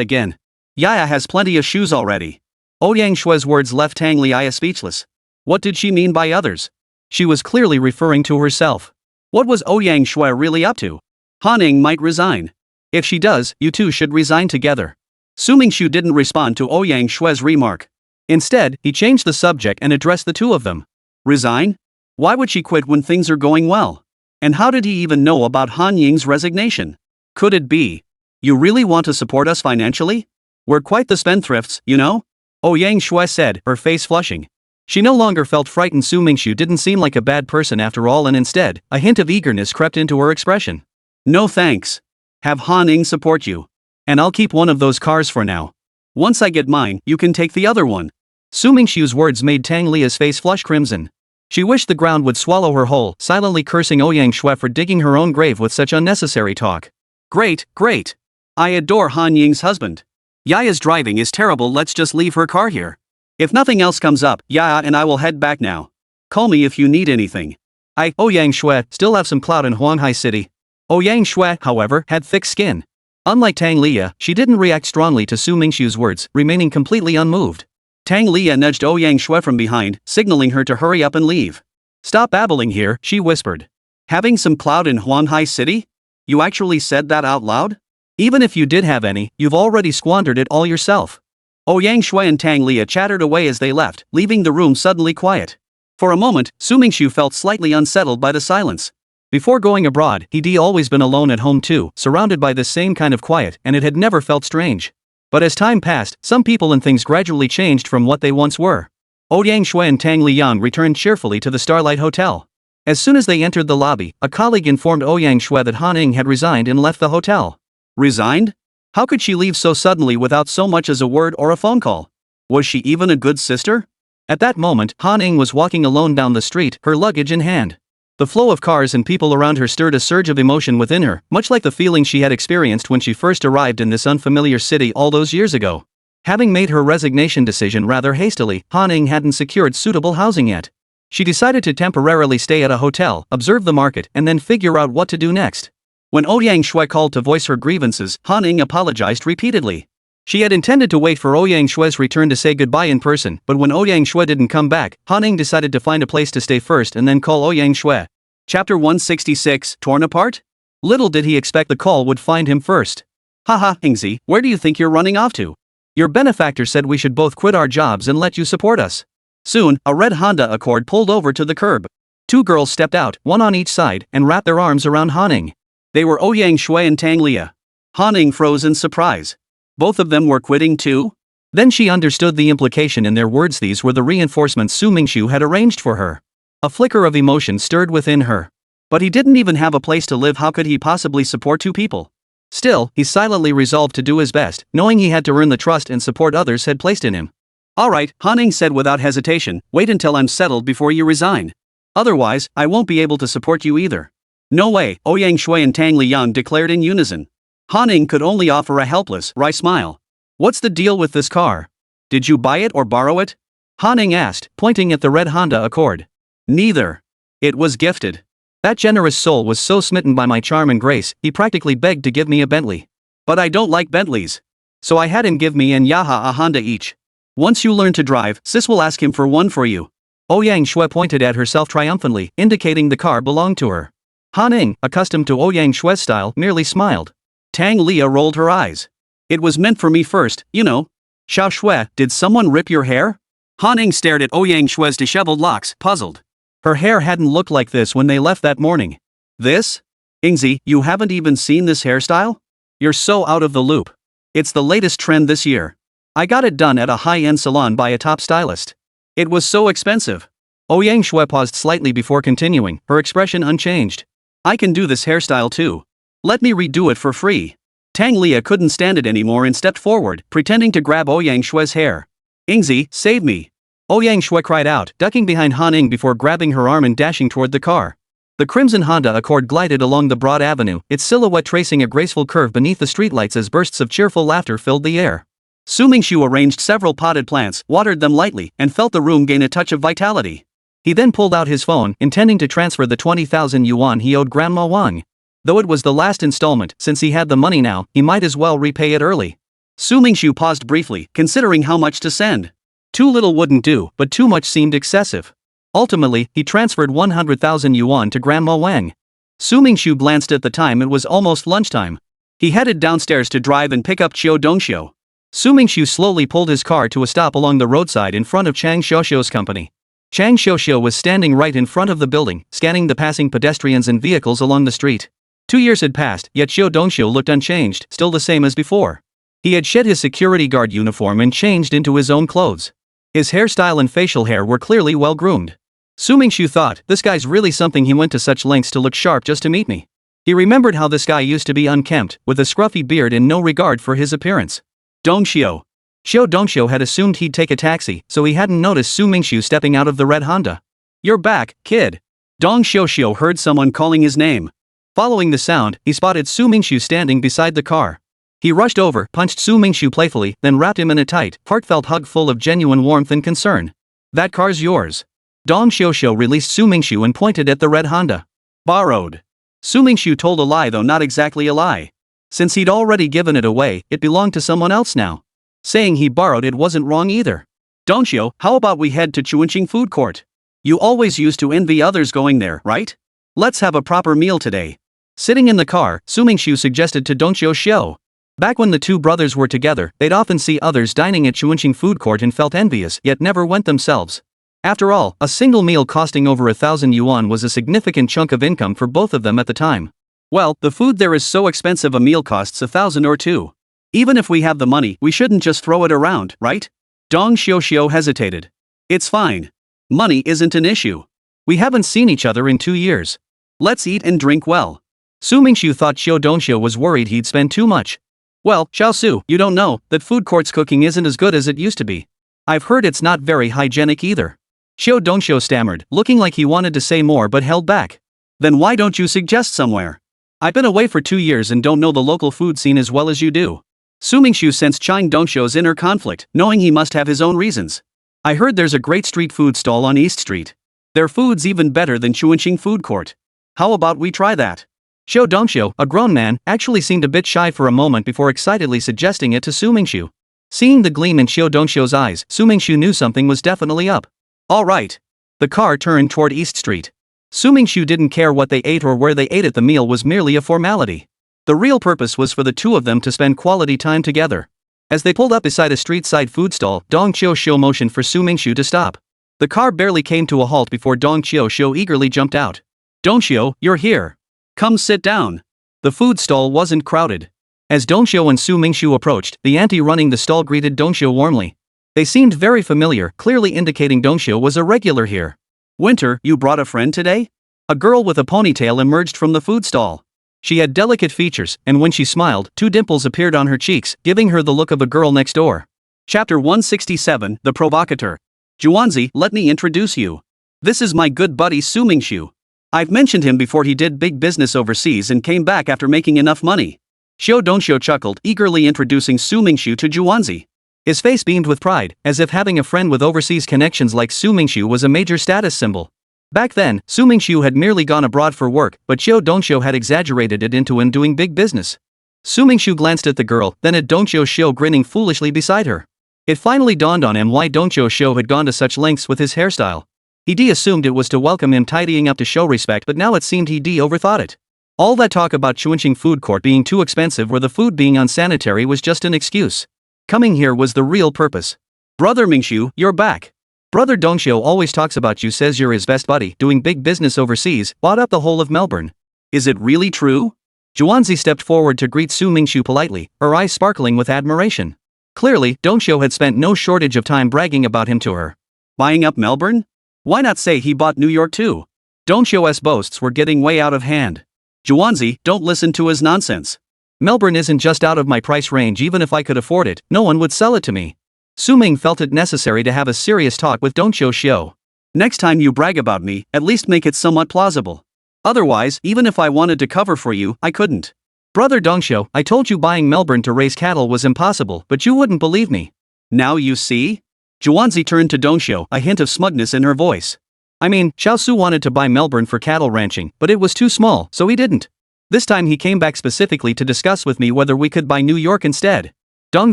again. Yaya has plenty of shoes already. Ouyang Shui's words left Tang Liya speechless. What did she mean by others? She was clearly referring to herself. What was Ouyang Shui really up to? Han Ning might resign. If she does, you two should resign together. Su Mingxu didn't respond to Ouyang Shui's remark. Instead, he changed the subject and addressed the two of them. Resign? Why would she quit when things are going well? And how did he even know about Han Ying's resignation? Could it be? You really want to support us financially? We're quite the spendthrifts, you know? Ouyang Shui said, her face flushing. She no longer felt frightened. Su Mingxu didn't seem like a bad person after all, and instead, a hint of eagerness crept into her expression. No thanks. Have Han Ning support you. And I'll keep one of those cars for now. Once I get mine, you can take the other one. Su Mingxu's words made Tang Lia's face flush crimson. She wished the ground would swallow her whole, silently cursing Ouyang Shui for digging her own grave with such unnecessary talk. Great, great. I adore Han Ying's husband. Yaya's driving is terrible, let's just leave her car here. If nothing else comes up, Yaya and I will head back now. Call me if you need anything. Ouyang Shui, still have some clout in Huanghai City. Ouyang Shui, however, had thick skin. Unlike Tang Liya, she didn't react strongly to Su Mingxu's words, remaining completely unmoved. Tang Liya nudged Ouyang Shui from behind, signaling her to hurry up and leave. Stop babbling here, she whispered. Having some clout in Huanghai City? You actually said that out loud? Even if you did have any, you've already squandered it all yourself. Ouyang Shui and Tang Liya chattered away as they left, leaving the room suddenly quiet. For a moment, Su Mingxu felt slightly unsettled by the silence. Before going abroad, he'd always been alone at home too, surrounded by this same kind of quiet, and it had never felt strange. But as time passed, some people and things gradually changed from what they once were. Ouyang Shui and Tang Liyang returned cheerfully to the Starlight Hotel. As soon as they entered the lobby, a colleague informed Ouyang Shui that Han Ning had resigned and left the hotel. Resigned? How could she leave so suddenly without so much as a word or a phone call? Was she even a good sister? At that moment, Han Ning was walking alone down the street, her luggage in hand. The flow of cars and people around her stirred a surge of emotion within her, much like the feeling she had experienced when she first arrived in this unfamiliar city all those years ago. Having made her resignation decision rather hastily, Han Ning hadn't secured suitable housing yet. She decided to temporarily stay at a hotel, observe the market, and then figure out what to do next. When Ouyang Shui called to voice her grievances, Han Ning apologized repeatedly. She had intended to wait for Ouyang Shui's return to say goodbye in person, but when Ouyang Shui didn't come back, Han Ning decided to find a place to stay first and then call Ouyang Shui. Chapter 166, Torn Apart? Little did he expect the call would find him first. Haha, Hingzi, where do you think you're running off to? Your benefactor said we should both quit our jobs and let you support us. Soon, a red Honda Accord pulled over to the curb. Two girls stepped out, one on each side, and wrapped their arms around Han Ning. They were Ouyang Shui and Tang Liya. Han Ning froze in surprise. Both of them were quitting too? Then she understood the implication in their words. These were the reinforcements Su Mingxu had arranged for her. A flicker of emotion stirred within her. But he didn't even have a place to live. How could he possibly support two people? Still, he silently resolved to do his best, knowing he had to earn the trust and support others had placed in him. Alright, Han Ning said without hesitation, wait until I'm settled before you resign. Otherwise, I won't be able to support you either. No way, Ouyang Shui and Tang Liyang declared in unison. Han Ning could only offer a helpless, wry smile. What's the deal with this car? Did you buy it or borrow it? Han Ning asked, pointing at the red Honda Accord. Neither. It was gifted. That generous soul was so smitten by my charm and grace, he practically begged to give me a Bentley. But I don't like Bentleys. So I had him give me and Yaha a Honda each. Once you learn to drive, sis will ask him for one for you. Ouyang Shui pointed at herself triumphantly, indicating the car belonged to her. Han Ning, accustomed to Ouyang Shui's style, merely smiled. Tang Liya rolled her eyes. It was meant for me first, you know. Xiao Shui, did someone rip your hair? Han Ning stared at Ouyang Shui's disheveled locks, puzzled. Her hair hadn't looked like this when they left that morning. This? Ingzi, you haven't even seen this hairstyle? You're so out of the loop. It's the latest trend this year. I got it done at a high-end salon by a top stylist. It was so expensive. Ouyang Shui paused slightly before continuing, her expression unchanged. I can do this hairstyle too. Let me redo it for free. Tang Liya couldn't stand it anymore and stepped forward, pretending to grab Ouyang Shui's hair. Ingzi, save me. Ouyang Shui cried out, ducking behind Han Ning before grabbing her arm and dashing toward the car. The crimson Honda Accord glided along the broad avenue, its silhouette tracing a graceful curve beneath the streetlights as bursts of cheerful laughter filled the air. Su Mingxu arranged several potted plants, watered them lightly, and felt the room gain a touch of vitality. He then pulled out his phone, intending to transfer the 20,000 yuan he owed Grandma Wang. Though it was the last installment, since he had the money now, he might as well repay it early. Su Mingxu paused briefly, considering how much to send. Too little wouldn't do, but too much seemed excessive. Ultimately, he transferred 100,000 yuan to Grandma Wang. Su Mingxu glanced at the time. It was almost lunchtime. He headed downstairs to drive and pick up Qiu Dongxiu. Su Mingxu slowly pulled his car to a stop along the roadside in front of Chang Xiuxiu's company. Chang Xiuxiu was standing right in front of the building, scanning the passing pedestrians and vehicles along the street. 2 years had passed, yet Qiu Dongxiu looked unchanged, still the same as before. He had shed his security guard uniform and changed into his own clothes. His hairstyle and facial hair were clearly well groomed. Su Mingxu thought, this guy's really something. He went to such lengths to look sharp just to meet me. He remembered how this guy used to be unkempt, with a scruffy beard and no regard for his appearance. Dongxiu. Qiu Dongxiu had assumed he'd take a taxi, so he hadn't noticed Su Mingxu stepping out of the red Honda. You're back, kid. Dong Xiuxiu heard someone calling his name. Following the sound, he spotted Su Mingxu standing beside the car. He rushed over, punched Su Mingxu playfully, then wrapped him in a tight, heartfelt hug full of genuine warmth and concern. That car's yours. Dong Xiuxiu released Su Mingxu and pointed at the red Honda. Borrowed. Su Mingxu told a lie, though not exactly a lie. Since he'd already given it away, it belonged to someone else now. Saying he borrowed it wasn't wrong either. Dongxiu, how about we head to Chuanqing food court? You always used to envy others going there, right? Let's have a proper meal today. Sitting in the car, Su Mingxu suggested to Dongxiu. Back when the two brothers were together, they'd often see others dining at Chuanqing food court and felt envious, yet never went themselves. After all, a single meal costing over 1,000 yuan was a significant chunk of income for both of them at the time. Well, the food there is so expensive, a meal costs 1,000 or 2. Even if we have the money, we shouldn't just throw it around, right? Dong Xiuxiu hesitated. It's fine. Money isn't an issue. We haven't seen each other in 2 years. Let's eat and drink well. Su Mingxu thought Qiu Dongxiu was worried he'd spend too much. Well, Xiaosu, you don't know that food court's cooking isn't as good as it used to be. I've heard it's not very hygienic either. Qiu Dongxiu stammered, looking like he wanted to say more but held back. Then why don't you suggest somewhere? I've been away for 2 years and don't know the local food scene as well as you do. Su Mingxu sensed Chang Dongxiu's inner conflict, knowing he must have his own reasons. I heard there's a great street food stall on East Street. Their food's even better than Chuanqing food court. How about we try that? Qiu Dongxiu, a grown man, actually seemed a bit shy for a moment before excitedly suggesting it to Su Mingxu. Seeing the gleam in Qiu Dongxiu's eyes, Su Mingxu knew something was definitely up. All right. The car turned toward East Street. Su Mingxu didn't care what they ate or where they ate it. The meal was merely a formality. The real purpose was for the two of them to spend quality time together. As they pulled up beside a street-side food stall, Dong Xiuxiu motioned for Su Mingxu to stop. The car barely came to a halt before Dong Xiuxiu eagerly jumped out. Dongxiu, you're here. Come sit down. The food stall wasn't crowded. As Dongxiu and Su Mingxu approached, the auntie running the stall greeted Dongxiu warmly. They seemed very familiar, clearly indicating Dongxiu was a regular here. Winter, you brought a friend today? A girl with a ponytail emerged from the food stall. She had delicate features, and when she smiled, 2 dimples appeared on her cheeks, giving her the look of a girl next door. Chapter 167, The Provocateur. Juanzi, let me introduce you. This is my good buddy Su Mingxu. I've mentioned him before. He did big business overseas and came back after making enough money. Qiu Dongxiu chuckled, eagerly introducing Su Mingxu to Juanzi. His face beamed with pride, as if having a friend with overseas connections like Su Mingxu was a major status symbol. Back then, Su Mingxu had merely gone abroad for work, but Qiu Dongxiu had exaggerated it into him doing big business. Su Mingxu glanced at the girl, then at Dong Xiuxiu grinning foolishly beside her. It finally dawned on him why Dong Xiuxiu had gone to such lengths with his hairstyle. He'd assumed it was to welcome him tidying up to show respect, but now it seemed he'd overthought it. All that talk about Chuanqing food court being too expensive or the food being unsanitary was just an excuse. Coming here was the real purpose. Brother Mingxu, you're back. Brother Dongxiu always talks about you, says you're his best buddy, doing big business overseas, bought up the whole of Melbourne. Is it really true? Juanzi stepped forward to greet Su Mingxu politely, her eyes sparkling with admiration. Clearly, Dongxiu had spent no shortage of time bragging about him to her. Buying up Melbourne? Why not say he bought New York too? Dongxiu's boasts were getting way out of hand. Juanzi, don't listen to his nonsense. Melbourne isn't just out of my price range. Even if I could afford it, no one would sell it to me. Su Ming felt it necessary to have a serious talk with Dong Xiuxiu. Next time you brag about me, at least make it somewhat plausible. Otherwise, even if I wanted to cover for you, I couldn't. Brother Dongxiu, I told you buying Melbourne to raise cattle was impossible, but you wouldn't believe me. Now you see? Zhuanzi turned to Dongxiu, a hint of smugness in her voice. I mean, Xiaosu wanted to buy Melbourne for cattle ranching, but it was too small, so he didn't. This time he came back specifically to discuss with me whether we could buy New York instead. Dong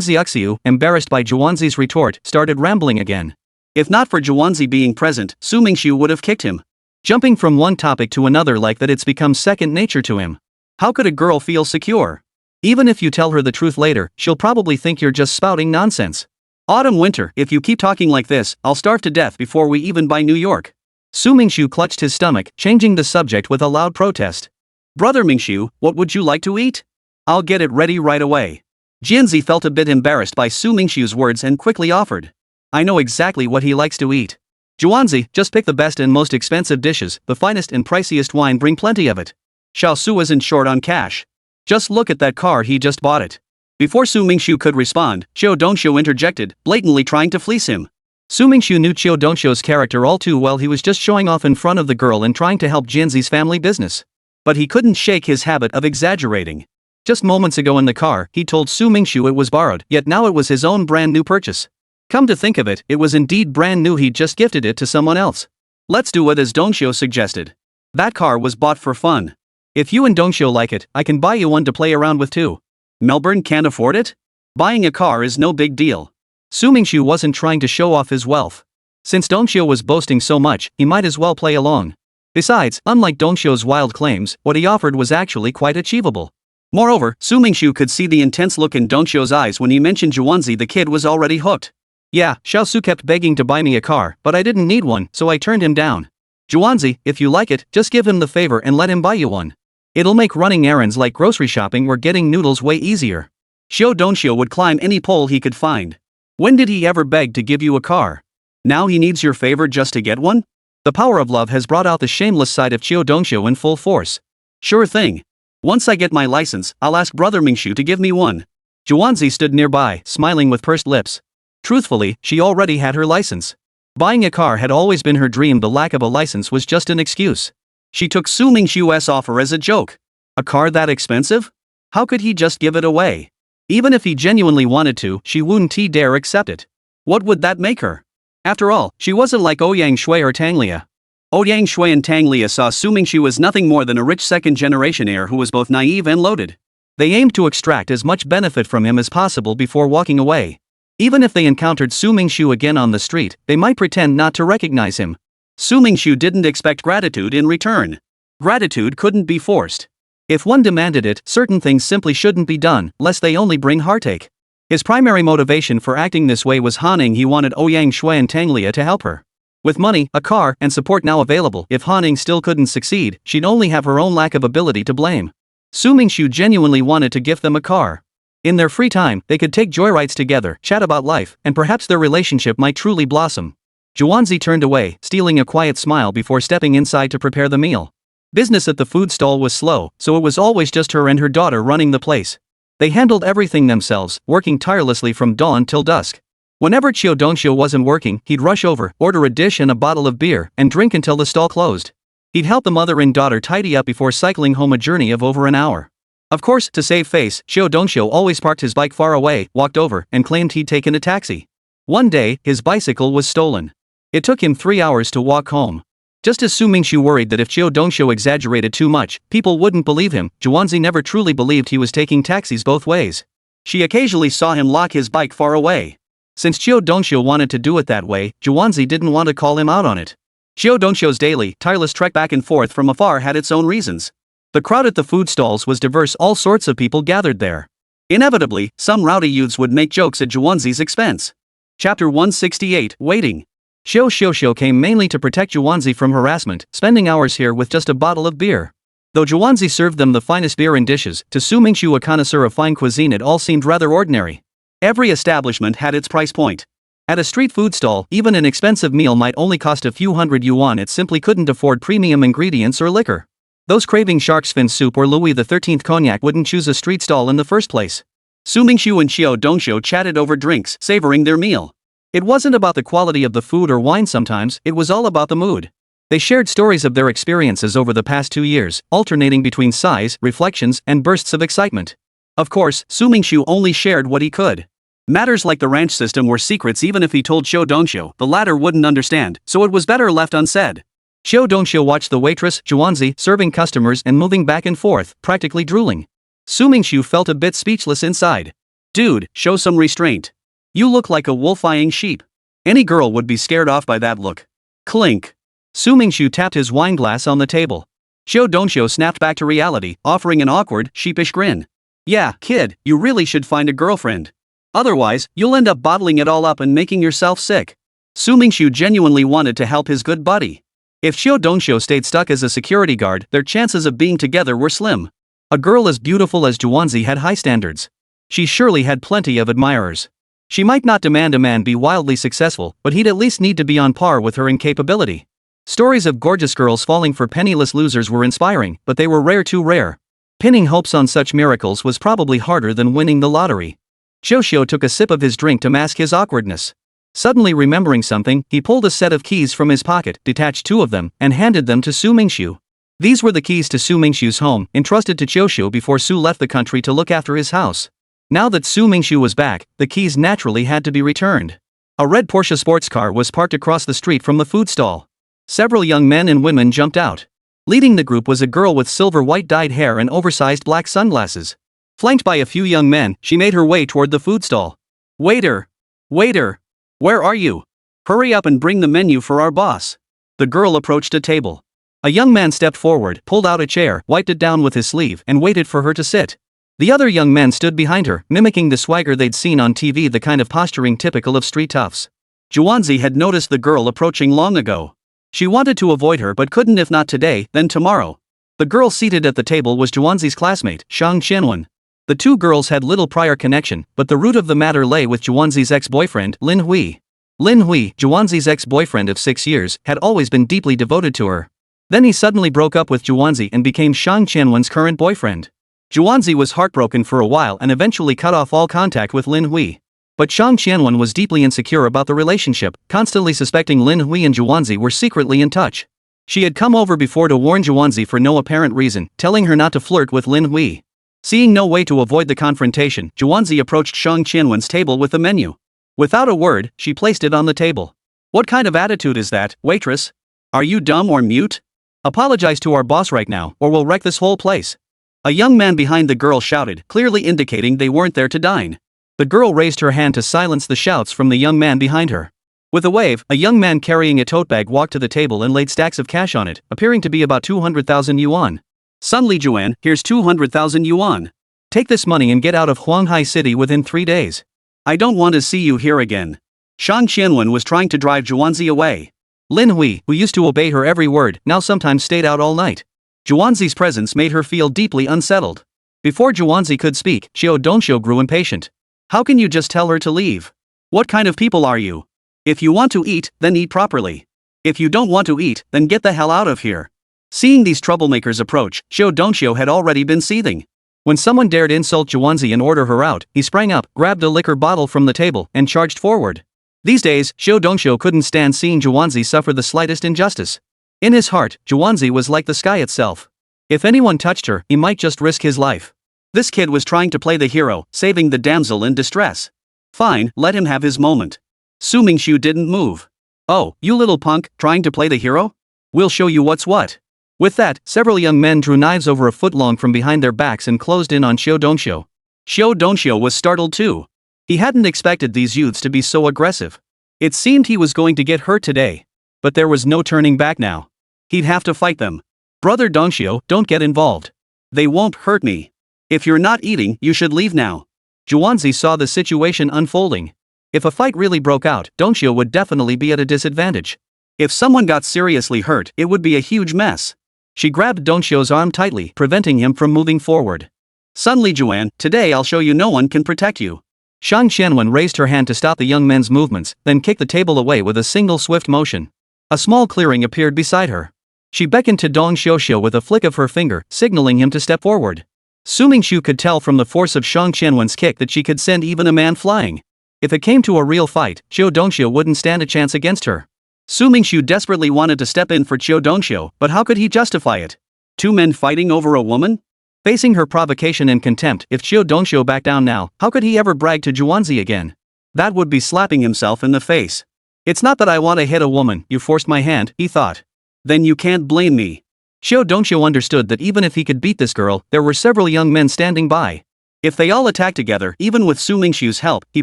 Xiaoxiu, embarrassed by Zhuanzi's retort, started rambling again. If not for Zhuanzi being present, Su Mingxu would have kicked him. Jumping from one topic to another like that, it's become second nature to him. How could a girl feel secure? Even if you tell her the truth later, she'll probably think you're just spouting nonsense. Autumn-winter, if you keep talking like this, I'll starve to death before we even buy New York. Su Mingxu clutched his stomach, changing the subject with a loud protest. Brother Mingxu, what would you like to eat? I'll get it ready right away. Jianzi felt a bit embarrassed by Su Mingxiu's words and quickly offered. I know exactly what he likes to eat. Zhuanzi, just pick the best and most expensive dishes, the finest and priciest wine, bring plenty of it. Xiaosu isn't short on cash. Just look at that car, he just bought it. Before Su Mingxu could respond, Qiu Dongxiu interjected, blatantly trying to fleece him. Su Mingxu knew Qiu Dongxiu's character all too well. He was just showing off in front of the girl and trying to help Jianzi's family business. But he couldn't shake his habit of exaggerating. Just moments ago in the car, he told Su Mingxu it was borrowed, yet now it was his own brand new purchase. Come to think of it, it was indeed brand new. He'd just gifted it to someone else. Let's do it as Dongxiu suggested. That car was bought for fun. If you and Dongxiu like it, I can buy you one to play around with too. Melbourne can't afford it? Buying a car is no big deal. Su Mingxu wasn't trying to show off his wealth. Since Dongxiu was boasting so much, he might as well play along. Besides, unlike Dongxiu's wild claims, what he offered was actually quite achievable. Moreover, Su Mingxu could see the intense look in Dongxiu's eyes when he mentioned Zhuanzi. The kid was already hooked. Yeah, Xiaosu kept begging to buy me a car, but I didn't need one, so I turned him down. Zhuanzi, if you like it, just give him the favor and let him buy you one. It'll make running errands like grocery shopping or getting noodles way easier. Qiu Dongxiu would climb any pole he could find. When did he ever beg to give you a car? Now he needs your favor just to get one? The power of love has brought out the shameless side of Qiu Dongxiu in full force. Sure thing. Once I get my license, I'll ask Brother Mingxu to give me one. Zhuanzi stood nearby, smiling with pursed lips. Truthfully, she already had her license. Buying a car had always been her dream. The lack of a license was just an excuse. She took Su Mingxiu's offer as a joke. A car that expensive? How could he just give it away? Even if he genuinely wanted to, she wouldn't dare accept it. What would that make her? After all, she wasn't like Ouyang Shui or Tang Lia. Ouyang Shui and Tang Lia saw Su Mingxiu as nothing more than a rich second-generation heir who was both naive and loaded. They aimed to extract as much benefit from him as possible before walking away. Even if they encountered Su Mingxiu again on the street, they might pretend not to recognize him. Su Mingxiu didn't expect gratitude in return. Gratitude couldn't be forced. If one demanded it, certain things simply shouldn't be done, lest they only bring heartache. His primary motivation for acting this way was Haning. He wanted Ouyang Shui and Tang Lia to help her. With money, a car, and support now available, if Haning still couldn't succeed, she'd only have her own lack of ability to blame. Su Mingxiu genuinely wanted to gift them a car. In their free time, they could take joyrides together, chat about life, and perhaps their relationship might truly blossom. Zhuanzi turned away, stealing a quiet smile before stepping inside to prepare the meal. Business at the food stall was slow, so it was always just her and her daughter running the place. They handled everything themselves, working tirelessly from dawn till dusk. Whenever Qiu Dongxiu wasn't working, he'd rush over, order a dish and a bottle of beer, and drink until the stall closed. He'd help the mother and daughter tidy up before cycling home, a journey of over an hour. Of course, to save face, Qiu Dongxiu always parked his bike far away, walked over, and claimed he'd taken a taxi. One day, his bicycle was stolen. It took him 3 hours to walk home. Just as Su Mingxiu worried that if Qiu Dongxiu exaggerated too much, people wouldn't believe him, Zhuanzi never truly believed he was taking taxis both ways. She occasionally saw him lock his bike far away. Since Qiu Dongxiu wanted to do it that way, Zhuanzi didn't want to call him out on it. Qiu Dongxiu's daily, tireless trek back and forth from afar had its own reasons. The crowd at the food stalls was diverse. All sorts of people gathered there. Inevitably, some rowdy youths would make jokes at Zhuanzi's expense. Chapter 168, Waiting. Xiu came mainly to protect Zhuanzi from harassment, spending hours here with just a bottle of beer. Though Zhuanzi served them the finest beer and dishes, to Su Mingxiu, a connoisseur of fine cuisine, it all seemed rather ordinary. Every establishment had its price point. At a street food stall, even an expensive meal might only cost a few hundred yuan. It simply couldn't afford premium ingredients or liquor. Those craving shark's fin soup or Louis XIII cognac wouldn't choose a street stall in the first place. Su Mingxiu and Qiu Dongxiu chatted over drinks, savoring their meal. It wasn't about the quality of the food or wine sometimes, it was all about the mood. They shared stories of their experiences over the past 2 years, alternating between sighs, reflections, and bursts of excitement. Of course, Su Mingxu only shared what he could. Matters like the ranch system were secrets. Even if he told Xiao Dongxiu, the latter wouldn't understand, so it was better left unsaid. Xiao Dongxiu watched the waitress, Zhuanzi, serving customers and moving back and forth, practically drooling. Su Mingxu felt a bit speechless inside. Dude, show some restraint. You look like a wolf-eyeing sheep. Any girl would be scared off by that look. Clink. Su Mingxu tapped his wine glass on the table. Xiao Dongxiu snapped back to reality, offering an awkward, sheepish grin. Yeah, kid, you really should find a girlfriend. Otherwise, you'll end up bottling it all up and making yourself sick. Su Mingxu genuinely wanted to help his good buddy. If Xiao Dongxiu stayed stuck as a security guard, their chances of being together were slim. A girl as beautiful as Zhuanzi had high standards. She surely had plenty of admirers. She might not demand a man be wildly successful, but he'd at least need to be on par with her in capability. Stories of gorgeous girls falling for penniless losers were inspiring, but they were rare, too rare. Pinning hopes on such miracles was probably harder than winning the lottery. Xiao took a sip of his drink to mask his awkwardness. Suddenly remembering something, he pulled a set of keys from his pocket, detached 2 of them, and handed them to Su Mingxu. These were the keys to Su Mingxu's home, entrusted to Xiao before Su left the country to look after his house. Now that Su Mingxu was back, the keys naturally had to be returned. A red Porsche sports car was parked across the street from the food stall. Several young men and women jumped out. Leading the group was a girl with silver-white dyed hair and oversized black sunglasses. Flanked by a few young men, she made her way toward the food stall. Waiter! Waiter! Where are you? Hurry up and bring the menu for our boss. The girl approached a table. A young man stepped forward, pulled out a chair, wiped it down with his sleeve, and waited for her to sit. The other young men stood behind her, mimicking the swagger they'd seen on TV, the kind of posturing typical of street toughs. Zhuanzi had noticed the girl approaching long ago. She wanted to avoid her but couldn't, if not today, then tomorrow. The girl seated at the table was Zhuanzi's classmate, Shang Qianwen. The 2 girls had little prior connection, but the root of the matter lay with Zhuanzi's ex-boyfriend, Lin Hui. Lin Hui, Zhuanzi's ex-boyfriend of 6 years, had always been deeply devoted to her. Then he suddenly broke up with Zhuanzi and became Shang Qianwen's current boyfriend. Zhuanzi was heartbroken for a while and eventually cut off all contact with Lin Hui. But Shang Qianwen was deeply insecure about the relationship, constantly suspecting Lin Hui and Zhuanzi were secretly in touch. She had come over before to warn Zhuanzi for no apparent reason, telling her not to flirt with Lin Hui. Seeing no way to avoid the confrontation, Zhuanzi approached Shang Qianwen's table with the menu. Without a word, she placed it on the table. What kind of attitude is that, waitress? Are you dumb or mute? Apologize to our boss right now, or we'll wreck this whole place. A young man behind the girl shouted, clearly indicating they weren't there to dine. The girl raised her hand to silence the shouts from the young man behind her. With a wave, a young man carrying a tote bag walked to the table and laid stacks of cash on it, appearing to be about 200,000 yuan. Sun Li Juan, here's 200,000 yuan. Take this money and get out of Huanghai City within 3 days. I don't want to see you here again. Shang Qianwen was trying to drive Zhuanzi away. Lin Hui, who used to obey her every word, now sometimes stayed out all night. Zhuanzi's presence made her feel deeply unsettled. Before Zhuanzi could speak, Xiao Dongxiu grew impatient. How can you just tell her to leave? What kind of people are you? If you want to eat, then eat properly. If you don't want to eat, then get the hell out of here. Seeing these troublemakers approach, Xiao Dongxiu had already been seething. When someone dared insult Zhuanzi and order her out, he sprang up, grabbed a liquor bottle from the table, and charged forward. These days, Xiao Dongxiu couldn't stand seeing Zhuanzi suffer the slightest injustice. In his heart, Zhuanzi was like the sky itself. If anyone touched her, he might just risk his life. This kid was trying to play the hero, saving the damsel in distress. Fine, let him have his moment. Su Mingxu didn't move. Oh, you little punk, trying to play the hero? We'll show you what's what. With that, several young men drew knives over a foot long from behind their backs and closed in on Xiao Dongxiu. Xiao Dongxiu was startled too. He hadn't expected these youths to be so aggressive. It seemed he was going to get hurt today. But there was no turning back now. He'd have to fight them. Brother Dongxiu, don't get involved. They won't hurt me. If you're not eating, you should leave now. Zhuanzi saw the situation unfolding. If a fight really broke out, Dongxiu would definitely be at a disadvantage. If someone got seriously hurt, it would be a huge mess. She grabbed Dongxiu's arm tightly, preventing him from moving forward. Sun Li Juan, today I'll show you no one can protect you. Shang Qianwen raised her hand to stop the young men's movements, then kicked the table away with a single swift motion. A small clearing appeared beside her. She beckoned to Dong Xiuxiu with a flick of her finger, signaling him to step forward. Su Mingxu could tell from the force of Shang Qianwen's kick that she could send even a man flying. If it came to a real fight, Xiao Dongxiu wouldn't stand a chance against her. Su Mingxu desperately wanted to step in for Qiu Dongxiu, but how could he justify it? Two men fighting over a woman? Facing her provocation and contempt, if Qiu Dongxiu backed down now, how could he ever brag to Zhuanzi again? That would be slapping himself in the face. It's not that I want to hit a woman, you forced my hand, he thought. Then you can't blame me. Qiu Dongxiu understood that even if he could beat this girl, there were several young men standing by. If they all attacked together, even with Su Mingxiu's help, he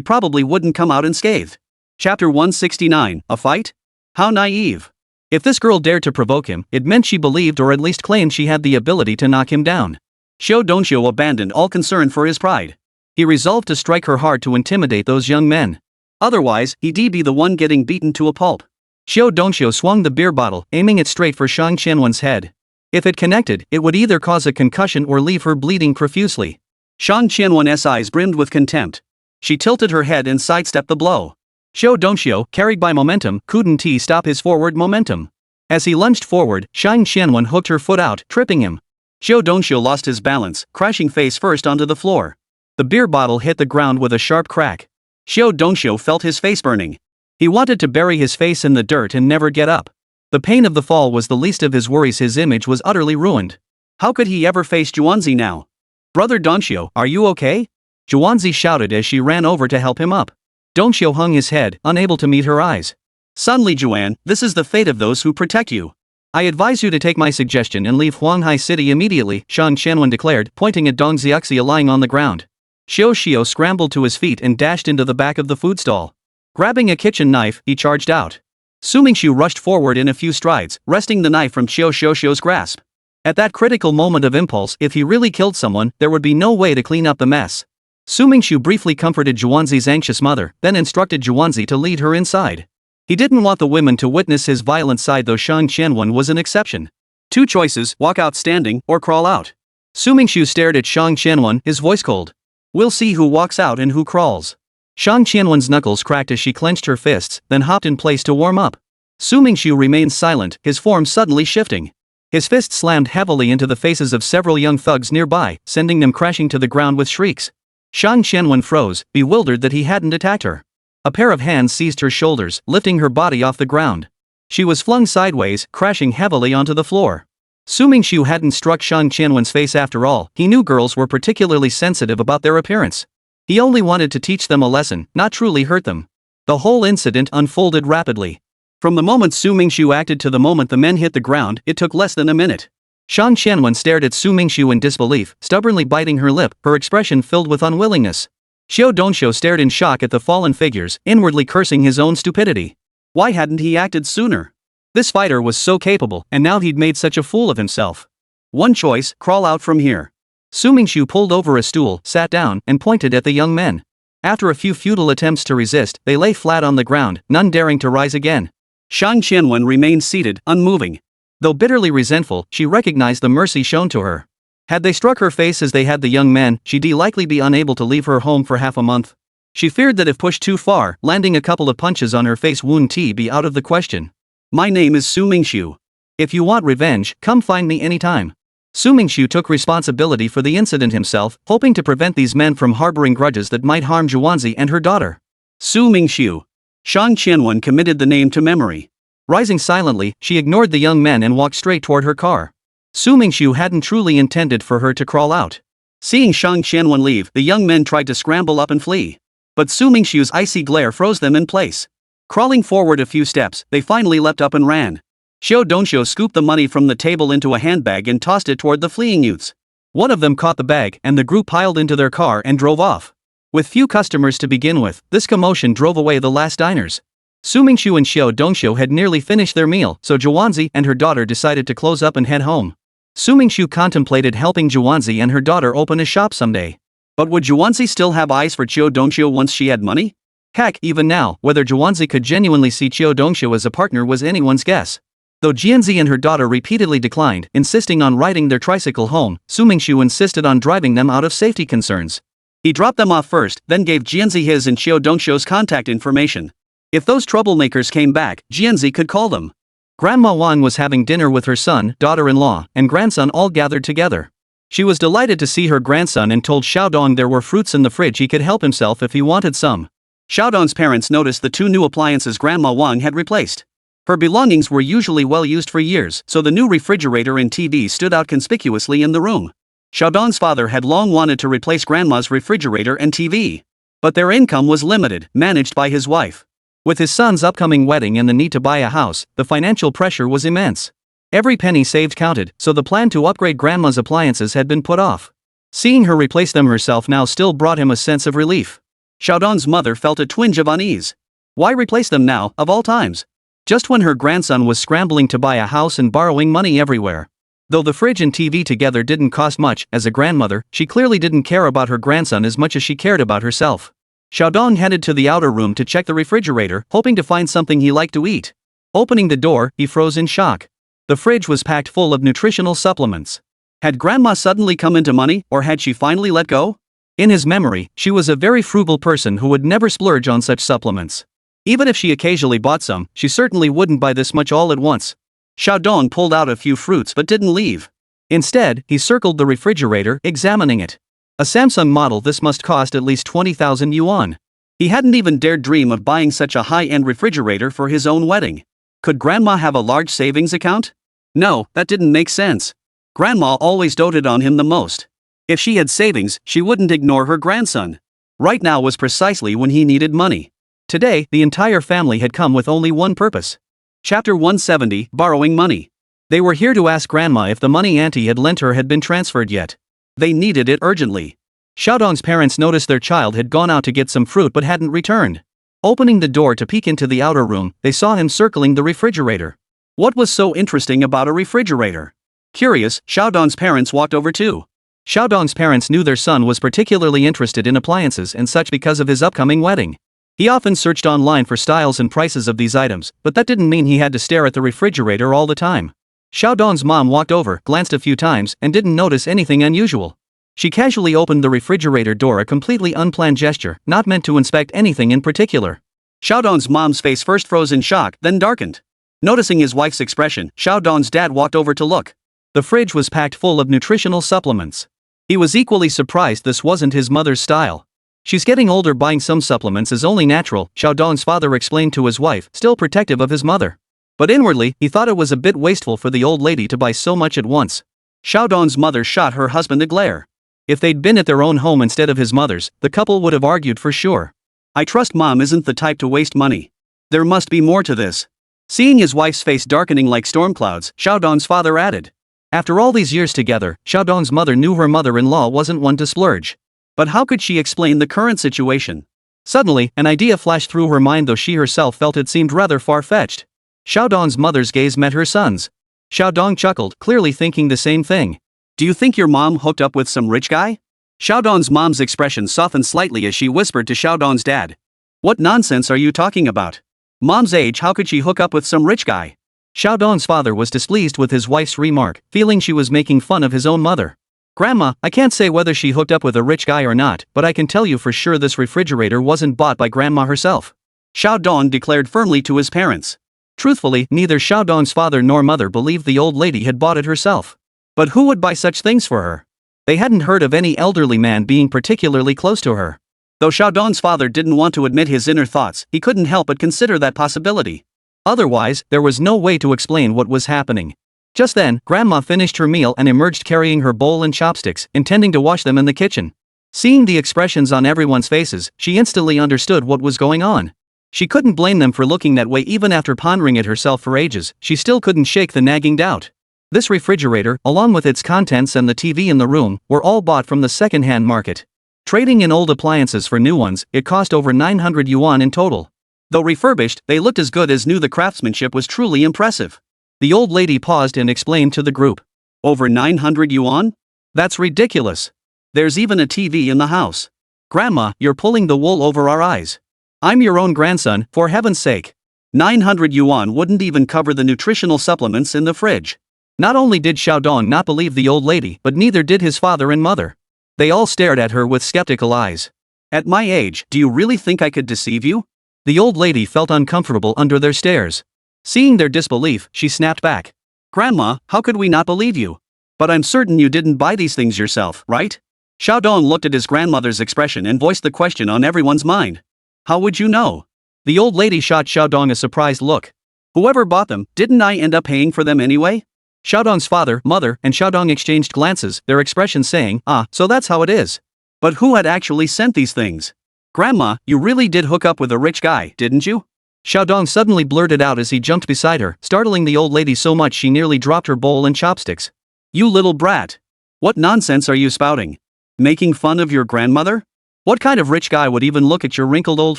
probably wouldn't come out unscathed. Chapter 169, A Fight? How naive. If this girl dared to provoke him, it meant she believed or at least claimed she had the ability to knock him down. Qiu Dongxiu abandoned all concern for his pride. He resolved to strike her hard to intimidate those young men. Otherwise, he'd be the one getting beaten to a pulp. Qiu Dongxiu swung the beer bottle, aiming it straight for Shang Qianwen's head. If it connected, it would either cause a concussion or leave her bleeding profusely. Shang Qianwen's eyes brimmed with contempt. She tilted her head and sidestepped the blow. Qiu Dongxiu, carried by momentum, couldn't stop his forward momentum. As he lunged forward, Shang Qianwen hooked her foot out, tripping him. Qiu Dongxiu lost his balance, crashing face first onto the floor. The beer bottle hit the ground with a sharp crack. Qiu Dongxiu felt his face burning. He wanted to bury his face in the dirt and never get up. The pain of the fall was the least of his worries. His image was utterly ruined. How could he ever face Zhuanzi now? Brother Dongxiu, are you okay? Zhuanzi shouted as she ran over to help him up. Dongxiu hung his head, unable to meet her eyes. Son Li Juan, this is the fate of those who protect you. I advise you to take my suggestion and leave Huanghai City immediately, Shang Qianwen declared, pointing at Dong Xiaxia lying on the ground. Xiu Xiu scrambled to his feet and dashed into the back of the food stall. Grabbing a kitchen knife, he charged out. Su Mingxu rushed forward in a few strides, wresting the knife from Xiu Xiu's grasp. At that critical moment of impulse, if he really killed someone, there would be no way to clean up the mess. Su Mingxu briefly comforted Zhuanzi's anxious mother, then instructed Zhuanzi to lead her inside. He didn't want the women to witness his violent side, though Shang Qianwen was an exception. Two choices, walk out standing, or crawl out. Su Mingxu stared at Shang Qianwen, his voice cold. We'll see who walks out and who crawls. Shang Qianwen's knuckles cracked as she clenched her fists, then hopped in place to warm up. Su Mingxu remained silent, his form suddenly shifting. His fist slammed heavily into the faces of several young thugs nearby, sending them crashing to the ground with shrieks. Shang Qianwen froze, bewildered that he hadn't attacked her. A pair of hands seized her shoulders, lifting her body off the ground. She was flung sideways, crashing heavily onto the floor. Su Mingxu hadn't struck Shang Qianwen's face after all. He knew girls were particularly sensitive about their appearance. He only wanted to teach them a lesson, not truly hurt them. The whole incident unfolded rapidly. From the moment Su Mingxu acted to the moment the men hit the ground, it took less than a minute. Shang Qianwen stared at Su Mingxu in disbelief, stubbornly biting her lip, her expression filled with unwillingness. Qiu Dongxiu stared in shock at the fallen figures, inwardly cursing his own stupidity. Why hadn't he acted sooner? This fighter was so capable, and now he'd made such a fool of himself. One choice, crawl out from here. Su Mingxu pulled over a stool, sat down, and pointed at the young men. After a few futile attempts to resist, they lay flat on the ground, none daring to rise again. Shang Qianwen remained seated, unmoving. Though bitterly resentful, she recognized the mercy shown to her. Had they struck her face as they had the young men, she'd likely be unable to leave her home for half a month. She feared that if pushed too far, landing a couple of punches on her face wouldn't be out of the question. My name is Su Mingxu. If you want revenge, come find me anytime. Su Mingxu took responsibility for the incident himself, hoping to prevent these men from harboring grudges that might harm Zhuanzi and her daughter. Su Mingxu. Shang Qianwen committed the name to memory. Rising silently, she ignored the young men and walked straight toward her car. Su Mingxu hadn't truly intended for her to crawl out. Seeing Shang Qianwen leave, the young men tried to scramble up and flee. But Su Mingxu's icy glare froze them in place. Crawling forward a few steps, they finally leapt up and ran. Xiu Dongxiu scooped the money from the table into a handbag and tossed it toward the fleeing youths. One of them caught the bag, and the group piled into their car and drove off. With few customers to begin with, this commotion drove away the last diners. Su Mingxu and Xiu Dongxiu had nearly finished their meal, so Zhuanzi and her daughter decided to close up and head home. Su Mingxu contemplated helping Zhuanzi and her daughter open a shop someday. But would Zhuanzi still have eyes for Xiu Dongxiu once she had money? Heck, even now, whether Zhuanzi could genuinely see Xiu Dongxiu as a partner was anyone's guess. Though Jianzi and her daughter repeatedly declined, insisting on riding their tricycle home, Su Mingxu insisted on driving them out of safety concerns. He dropped them off first, then gave Jianzi his and Xiu Dongxiu's contact information. If those troublemakers came back, Jianzi could call them. Grandma Wang was having dinner with her son, daughter-in-law, and grandson all gathered together. She was delighted to see her grandson and told Xiaodong there were fruits in the fridge he could help himself if he wanted some. Xiaodong's parents noticed the two new appliances Grandma Wang had replaced. Her belongings were usually well used for years, so the new refrigerator and TV stood out conspicuously in the room. Xiaodong's father had long wanted to replace grandma's refrigerator and TV. But their income was limited, managed by his wife. With his son's upcoming wedding and the need to buy a house, the financial pressure was immense. Every penny saved counted, so the plan to upgrade grandma's appliances had been put off. Seeing her replace them herself now still brought him a sense of relief. Xiaodong's mother felt a twinge of unease. Why replace them now, of all times? Just when her grandson was scrambling to buy a house and borrowing money everywhere. Though the fridge and TV together didn't cost much, as a grandmother, she clearly didn't care about her grandson as much as she cared about herself. Xiaodong headed to the outer room to check the refrigerator, hoping to find something he liked to eat. Opening the door, he froze in shock. The fridge was packed full of nutritional supplements. Had grandma suddenly come into money, or had she finally let go? In his memory, she was a very frugal person who would never splurge on such supplements. Even if she occasionally bought some, she certainly wouldn't buy this much all at once. Xiaodong pulled out a few fruits but didn't leave. Instead, he circled the refrigerator, examining it. A Samsung model, this must cost at least 20,000 yuan. He hadn't even dared dream of buying such a high-end refrigerator for his own wedding. Could grandma have a large savings account? No, that didn't make sense. Grandma always doted on him the most. If she had savings, she wouldn't ignore her grandson. Right now was precisely when he needed money. Today, the entire family had come with only one purpose. Chapter 170, Borrowing Money. They were here to ask grandma if the money auntie had lent her had been transferred yet. They needed it urgently. Xiaodong's parents noticed their child had gone out to get some fruit but hadn't returned. Opening the door to peek into the outer room, they saw him circling the refrigerator. What was so interesting about a refrigerator? Curious, Xiaodong's parents walked over too. Xiaodong's parents knew their son was particularly interested in appliances and such because of his upcoming wedding. He often searched online for styles and prices of these items, but that didn't mean he had to stare at the refrigerator all the time. Xiaodong's mom walked over, glanced a few times, and didn't notice anything unusual. She casually opened the refrigerator door, a completely unplanned gesture, not meant to inspect anything in particular. Xiaodong's mom's face first froze in shock, then darkened. Noticing his wife's expression, Xiaodong's dad walked over to look. The fridge was packed full of nutritional supplements. He was equally surprised this wasn't his mother's style. She's getting older, buying some supplements is only natural, Xiaodong's father explained to his wife, still protective of his mother. But inwardly, he thought it was a bit wasteful for the old lady to buy so much at once. Xiaodong's mother shot her husband a glare. If they'd been at their own home instead of his mother's, the couple would have argued for sure. I trust mom isn't the type to waste money. There must be more to this. Seeing his wife's face darkening like storm clouds, Xiaodong's father added. After all these years together, Xiaodong's mother knew her mother-in-law wasn't one to splurge. But how could she explain the current situation? Suddenly, an idea flashed through her mind, though she herself felt it seemed rather far-fetched. Xiaodong's mother's gaze met her son's. Xiaodong chuckled, clearly thinking the same thing. Do you think your mom hooked up with some rich guy? Xiaodong's mom's expression softened slightly as she whispered to Xiaodong's dad. What nonsense are you talking about? Mom's age, how could she hook up with some rich guy? Xiaodong's father was displeased with his wife's remark, feeling she was making fun of his own mother. Grandma, I can't say whether she hooked up with a rich guy or not, but I can tell you for sure this refrigerator wasn't bought by grandma herself. Xiaodong declared firmly to his parents. Truthfully, neither Xiaodong's father nor mother believed the old lady had bought it herself. But who would buy such things for her? They hadn't heard of any elderly man being particularly close to her. Though Xiaodong's father didn't want to admit his inner thoughts, he couldn't help but consider that possibility. Otherwise, there was no way to explain what was happening. Just then, Grandma finished her meal and emerged carrying her bowl and chopsticks, intending to wash them in the kitchen. Seeing the expressions on everyone's faces, she instantly understood what was going on. She couldn't blame them for looking that way. Even after pondering it herself for ages, she still couldn't shake the nagging doubt. This refrigerator, along with its contents and the TV in the room, were all bought from the second-hand market. Trading in old appliances for new ones, it cost over 900 yuan in total. Though refurbished, they looked as good as new. The craftsmanship was truly impressive. The old lady paused and explained to the group. Over 900 yuan? That's ridiculous. There's even a TV in the house. Grandma, you're pulling the wool over our eyes. I'm your own grandson, for heaven's sake. 900 yuan wouldn't even cover the nutritional supplements in the fridge. Not only did Xiaodong not believe the old lady, but neither did his father and mother. They all stared at her with skeptical eyes. At my age, do you really think I could deceive you? The old lady felt uncomfortable under their stares. Seeing their disbelief, she snapped back. Grandma, how could we not believe you? But I'm certain you didn't buy these things yourself, right? Xiaodong looked at his grandmother's expression and voiced the question on everyone's mind. How would you know? The old lady shot Xiaodong a surprised look. Whoever bought them, didn't I end up paying for them anyway? Xiaodong's father, mother, and Xiaodong exchanged glances, their expressions saying, "Ah, so that's how it is." But who had actually sent these things? "Grandma, you really did hook up with a rich guy, didn't you?" Xiaodong suddenly blurted out as he jumped beside her, startling the old lady so much she nearly dropped her bowl and chopsticks. "You little brat. What nonsense are you spouting? Making fun of your grandmother? What kind of rich guy would even look at your wrinkled old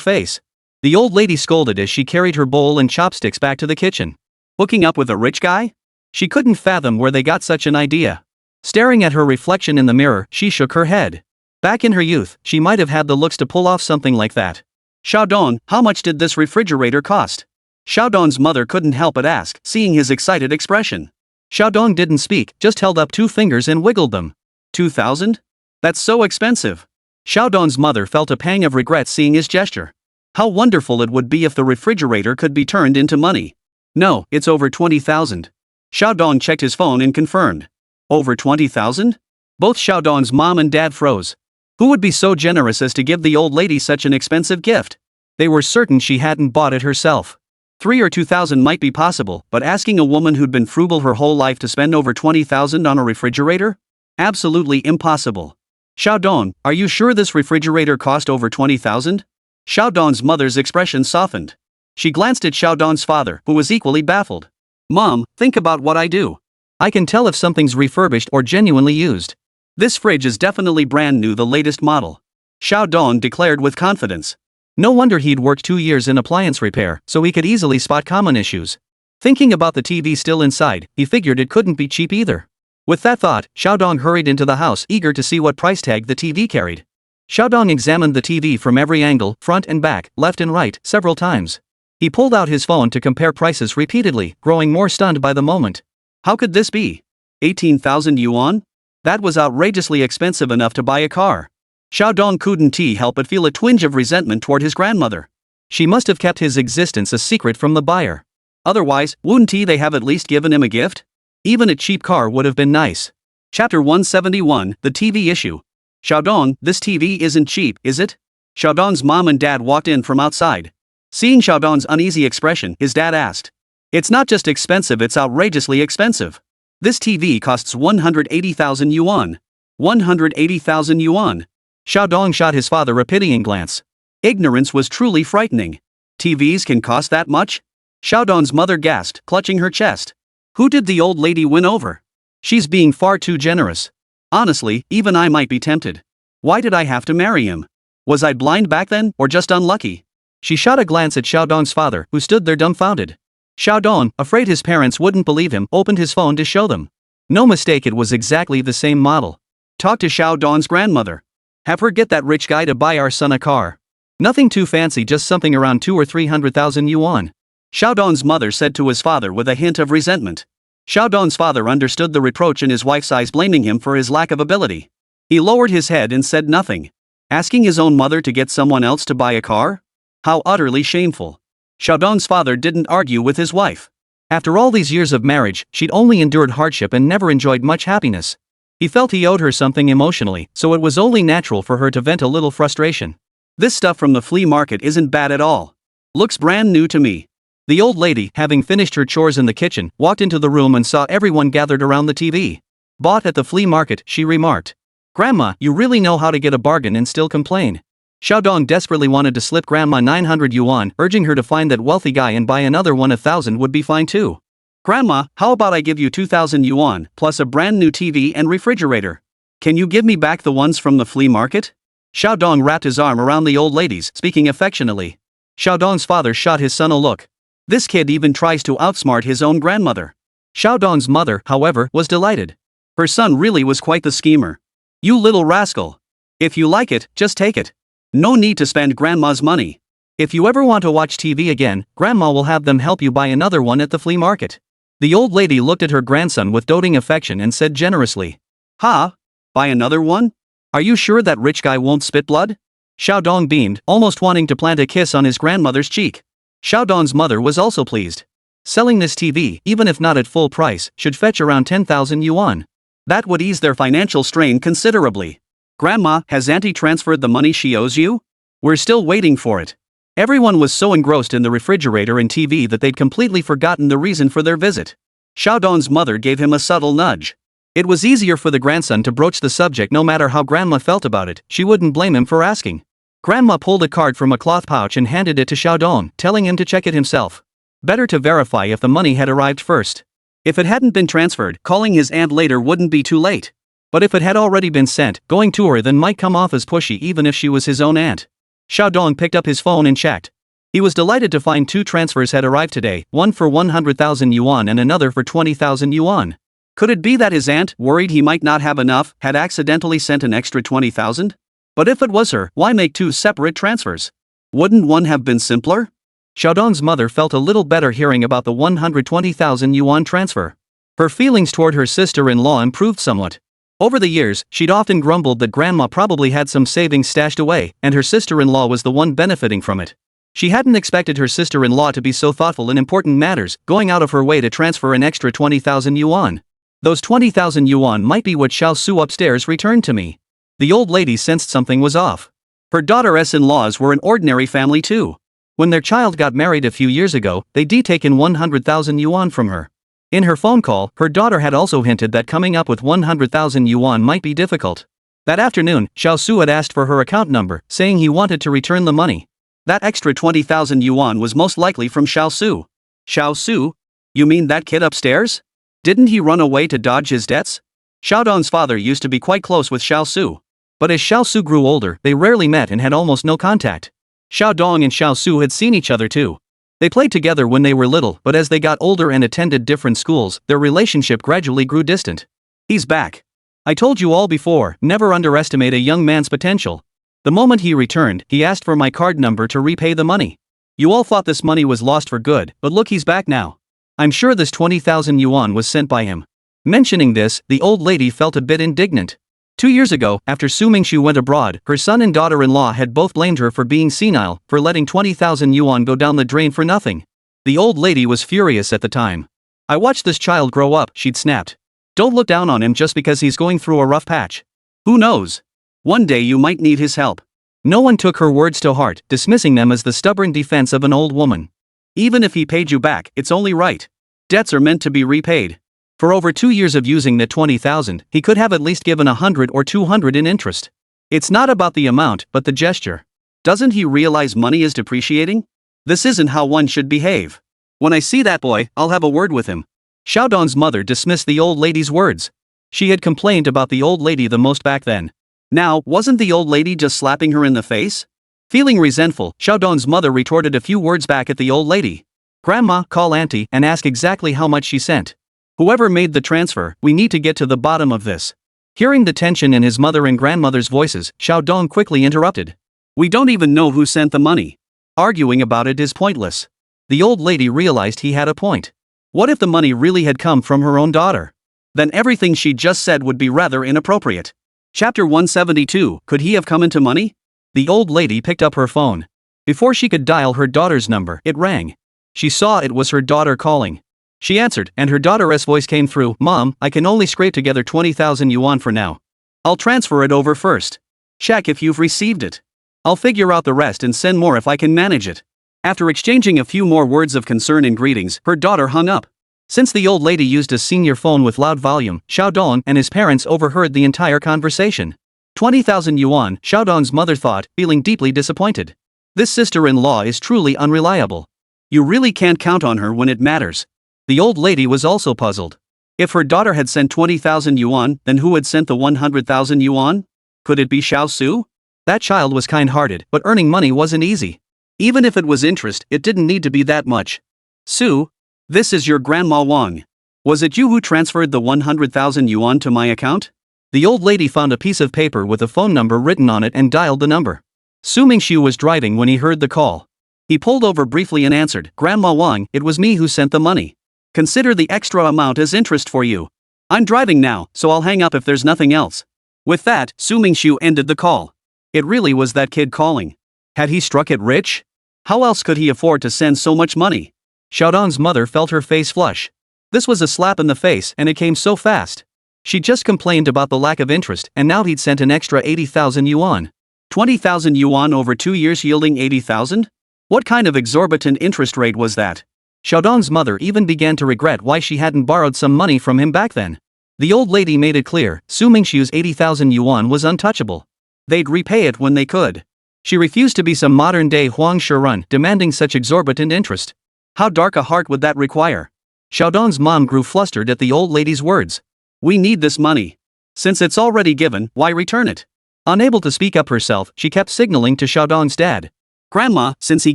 face?" The old lady scolded as she carried her bowl and chopsticks back to the kitchen. Hooking up with a rich guy? She couldn't fathom where they got such an idea. Staring at her reflection in the mirror, she shook her head. Back in her youth, she might have had the looks to pull off something like that. "Xiaodong, how much did this refrigerator cost?" Xiaodong's mother couldn't help but ask, seeing his excited expression. Xiaodong didn't speak, just held up 2 fingers and wiggled them. 2,000? That's so expensive. Xiaodong's mother felt a pang of regret seeing his gesture. How wonderful it would be if the refrigerator could be turned into money. "No, it's over 20,000. Xiaodong checked his phone and confirmed. Over 20,000? Both Xiaodong's mom and dad froze. Who would be so generous as to give the old lady such an expensive gift? They were certain she hadn't bought it herself. 3 or 2,000 might be possible, but asking a woman who'd been frugal her whole life to spend over 20,000 on a refrigerator? Absolutely impossible. "Xiaodong, are you sure this refrigerator cost over 20,000? Xiaodong's mother's expression softened. She glanced at Xiaodong's father, who was equally baffled. "Mom, think about what I do. I can tell if something's refurbished or genuinely used. This fridge is definitely brand new, the latest model," Xiaodong declared with confidence. No wonder he'd worked 2 years in appliance repair, so he could easily spot common issues. Thinking about the TV still inside, he figured it couldn't be cheap either. With that thought, Xiaodong hurried into the house, eager to see what price tag the TV carried. Xiaodong examined the TV from every angle, front and back, left and right, several times. He pulled out his phone to compare prices repeatedly, growing more stunned by the moment. How could this be? 18,000 yuan? That was outrageously expensive enough to buy a car. Xiaodong couldn't help but feel a twinge of resentment toward his grandmother. She must have kept his existence a secret from the buyer. Otherwise, wouldn't they have at least given him a gift? Even a cheap car would have been nice. Chapter 171, The TV Issue. "Xiaodong, this TV isn't cheap, is it?" Xiaodong's mom and dad walked in from outside. Seeing Xiaodong's uneasy expression, his dad asked. "It's not just expensive, it's outrageously expensive. This TV costs 180,000 yuan. 180,000 yuan. Xiaodong shot his father a pitying glance. Ignorance was truly frightening. TVs can cost that much? Xiaodong's mother gasped, clutching her chest. Who did the old lady win over? She's being far too generous. Honestly, even I might be tempted. Why did I have to marry him? Was I blind back then, or just unlucky? She shot a glance at Xiaodong's father, who stood there dumbfounded. Xiaodong, afraid his parents wouldn't believe him, opened his phone to show them. No mistake, it was exactly the same model. Talk to Xiaodong's grandmother. Have her get that rich guy to buy our son a car. Nothing too fancy, just something around 200,000 or 300,000 yuan. Xiaodong's mother said to his father with a hint of resentment. Xiaodong's father understood the reproach in his wife's eyes, blaming him for his lack of ability. He lowered his head and said nothing. Asking his own mother to get someone else to buy a car? How utterly shameful. Xiaodong's father didn't argue with his wife. After all these years of marriage, she'd only endured hardship and never enjoyed much happiness. He felt he owed her something emotionally, so it was only natural for her to vent a little frustration. This stuff from the flea market isn't bad at all. Looks brand new to me. The old lady, having finished her chores in the kitchen, walked into the room and saw everyone gathered around the TV. Bought at the flea market, she remarked. Grandma, you really know how to get a bargain and still complain. Xiaodong desperately wanted to slip Grandma 900 yuan, urging her to find that wealthy guy and buy another one. 1,000 would be fine too. Grandma, how about I give you 2,000 yuan, plus a brand new TV and refrigerator? Can you give me back the ones from the flea market? Xiaodong wrapped his arm around the old lady's, speaking affectionately. Xiaodong's father shot his son a look. This kid even tries to outsmart his own grandmother. Xiaodong's mother, however, was delighted. Her son really was quite the schemer. You little rascal. If you like it, just take it. No need to spend Grandma's money. If you ever want to watch TV again, Grandma will have them help you buy another one at the flea market. The old lady looked at her grandson with doting affection and said generously. Ha? Buy another one? Are you sure that rich guy won't spit blood? Xiaodong beamed, almost wanting to plant a kiss on his grandmother's cheek. Xiaodong's mother was also pleased. Selling this TV, even if not at full price, should fetch around 10,000 yuan. That would ease their financial strain considerably. Grandma, has Auntie transferred the money she owes you? We're still waiting for it. Everyone was so engrossed in the refrigerator and TV that they'd completely forgotten the reason for their visit. Xiaodong's mother gave him a subtle nudge. It was easier for the grandson to broach the subject no matter how grandma felt about it, she wouldn't blame him for asking. Grandma pulled a card from a cloth pouch and handed it to Xiaodong, telling him to check it himself. Better to verify if the money had arrived first. If it hadn't been transferred, calling his aunt later wouldn't be too late. But if it had already been sent, going to her then might come off as pushy even if she was his own aunt. Xiaodong picked up his phone and checked. He was delighted to find 2 transfers had arrived today, one for 100,000 yuan and another for 20,000 yuan. Could it be that his aunt, worried he might not have enough, had accidentally sent an extra 20,000? But if it was her, why make 2 separate transfers? Wouldn't one have been simpler? Xiaodong's mother felt a little better hearing about the 120,000 yuan transfer. Her feelings toward her sister-in-law improved somewhat. Over the years, she'd often grumbled that grandma probably had some savings stashed away, and her sister-in-law was the one benefiting from it. She hadn't expected her sister-in-law to be so thoughtful in important matters, going out of her way to transfer an extra 20,000 yuan. Those 20,000 yuan might be what Xiao Su upstairs returned to me. The old lady sensed something was off. Her daughter-in-laws were an ordinary family too. When their child got married a few years ago, they'd taken 100,000 yuan from her. In her phone call, her daughter had also hinted that coming up with 100,000 yuan might be difficult. That afternoon, Xiao Su had asked for her account number, saying he wanted to return the money. That extra 20,000 yuan was most likely from Xiao Su. Xiao Su? You mean that kid upstairs? Didn't he run away to dodge his debts? Xiaodong's father used to be quite close with Xiao Su. But as Xiao Su grew older, they rarely met and had almost no contact. Xiaodong and Xiao Su had seen each other too. They played together when they were little, but as they got older and attended different schools, their relationship gradually grew distant. He's back. I told you all before, never underestimate a young man's potential. The moment he returned, he asked for my card number to repay the money. You all thought this money was lost for good, but look, he's back now. I'm sure this 20,000 yuan was sent by him. Mentioning this, the old lady felt a bit indignant. 2 years ago, after Su Mingxu went abroad, her son and daughter-in-law had both blamed her for being senile, for letting 20,000 yuan go down the drain for nothing. The old lady was furious at the time. I watched this child grow up, she'd snapped. Don't look down on him just because he's going through a rough patch. Who knows? One day you might need his help. No one took her words to heart, dismissing them as the stubborn defense of an old woman. Even if he paid you back, it's only right. Debts are meant to be repaid. For over 2 years of using the 20,000, he could have at least given 100 or 200 in interest. It's not about the amount, but the gesture. Doesn't he realize money is depreciating? This isn't how one should behave. When I see that boy, I'll have a word with him. Xiaodong's mother dismissed the old lady's words. She had complained about the old lady the most back then. Now, wasn't the old lady just slapping her in the face? Feeling resentful, Xiaodong's mother retorted a few words back at the old lady. Grandma, call auntie and ask exactly how much she sent. Whoever made the transfer, we need to get to the bottom of this. Hearing the tension in his mother and grandmother's voices, Xiaodong quickly interrupted. We don't even know who sent the money. Arguing about it is pointless. The old lady realized he had a point. What if the money really had come from her own daughter? Then everything she just said would be rather inappropriate. Chapter 172, Could he have come into money? The old lady picked up her phone. Before she could dial her daughter's number, it rang. She saw it was her daughter calling. She answered, and her daughter's voice came through. Mom, I can only scrape together 20,000 yuan for now. I'll transfer it over first. Check if you've received it. I'll figure out the rest and send more if I can manage it. After exchanging a few more words of concern and greetings, her daughter hung up. Since the old lady used a senior phone with loud volume, Xiaodong and his parents overheard the entire conversation. 20,000 yuan, Xiaodong's mother thought, feeling deeply disappointed. This sister-in-law is truly unreliable. You really can't count on her when it matters. The old lady was also puzzled. If her daughter had sent 20,000 yuan, then who had sent the 100,000 yuan? Could it be Xiao Su? That child was kind-hearted, but earning money wasn't easy. Even if it was interest, it didn't need to be that much. Su, this is your grandma Wang. Was it you who transferred the 100,000 yuan to my account? The old lady found a piece of paper with a phone number written on it and dialed the number. Su Mingxu was driving when he heard the call. He pulled over briefly and answered, Grandma Wang, it was me who sent the money. Consider the extra amount as interest for you. I'm driving now, so I'll hang up if there's nothing else. With that, Su Mingxu ended the call. It really was that kid calling. Had he struck it rich? How else could he afford to send so much money? Xiaodong's mother felt her face flush. This was a slap in the face and it came so fast. She just complained about the lack of interest and now he'd sent an extra 80,000 yuan. 20,000 yuan over 2 years yielding 80,000? What kind of exorbitant interest rate was that? Xiaodong's mother even began to regret why she hadn't borrowed some money from him back then. The old lady made it clear, Su Mingxu's 80,000 yuan was untouchable. They'd repay it when they could. She refused to be some modern-day Huang Shirun demanding such exorbitant interest. How dark a heart would that require? Xiaodong's mom grew flustered at the old lady's words. We need this money. Since it's already given, why return it? Unable to speak up herself, she kept signaling to Xiaodong's dad. Grandma, since he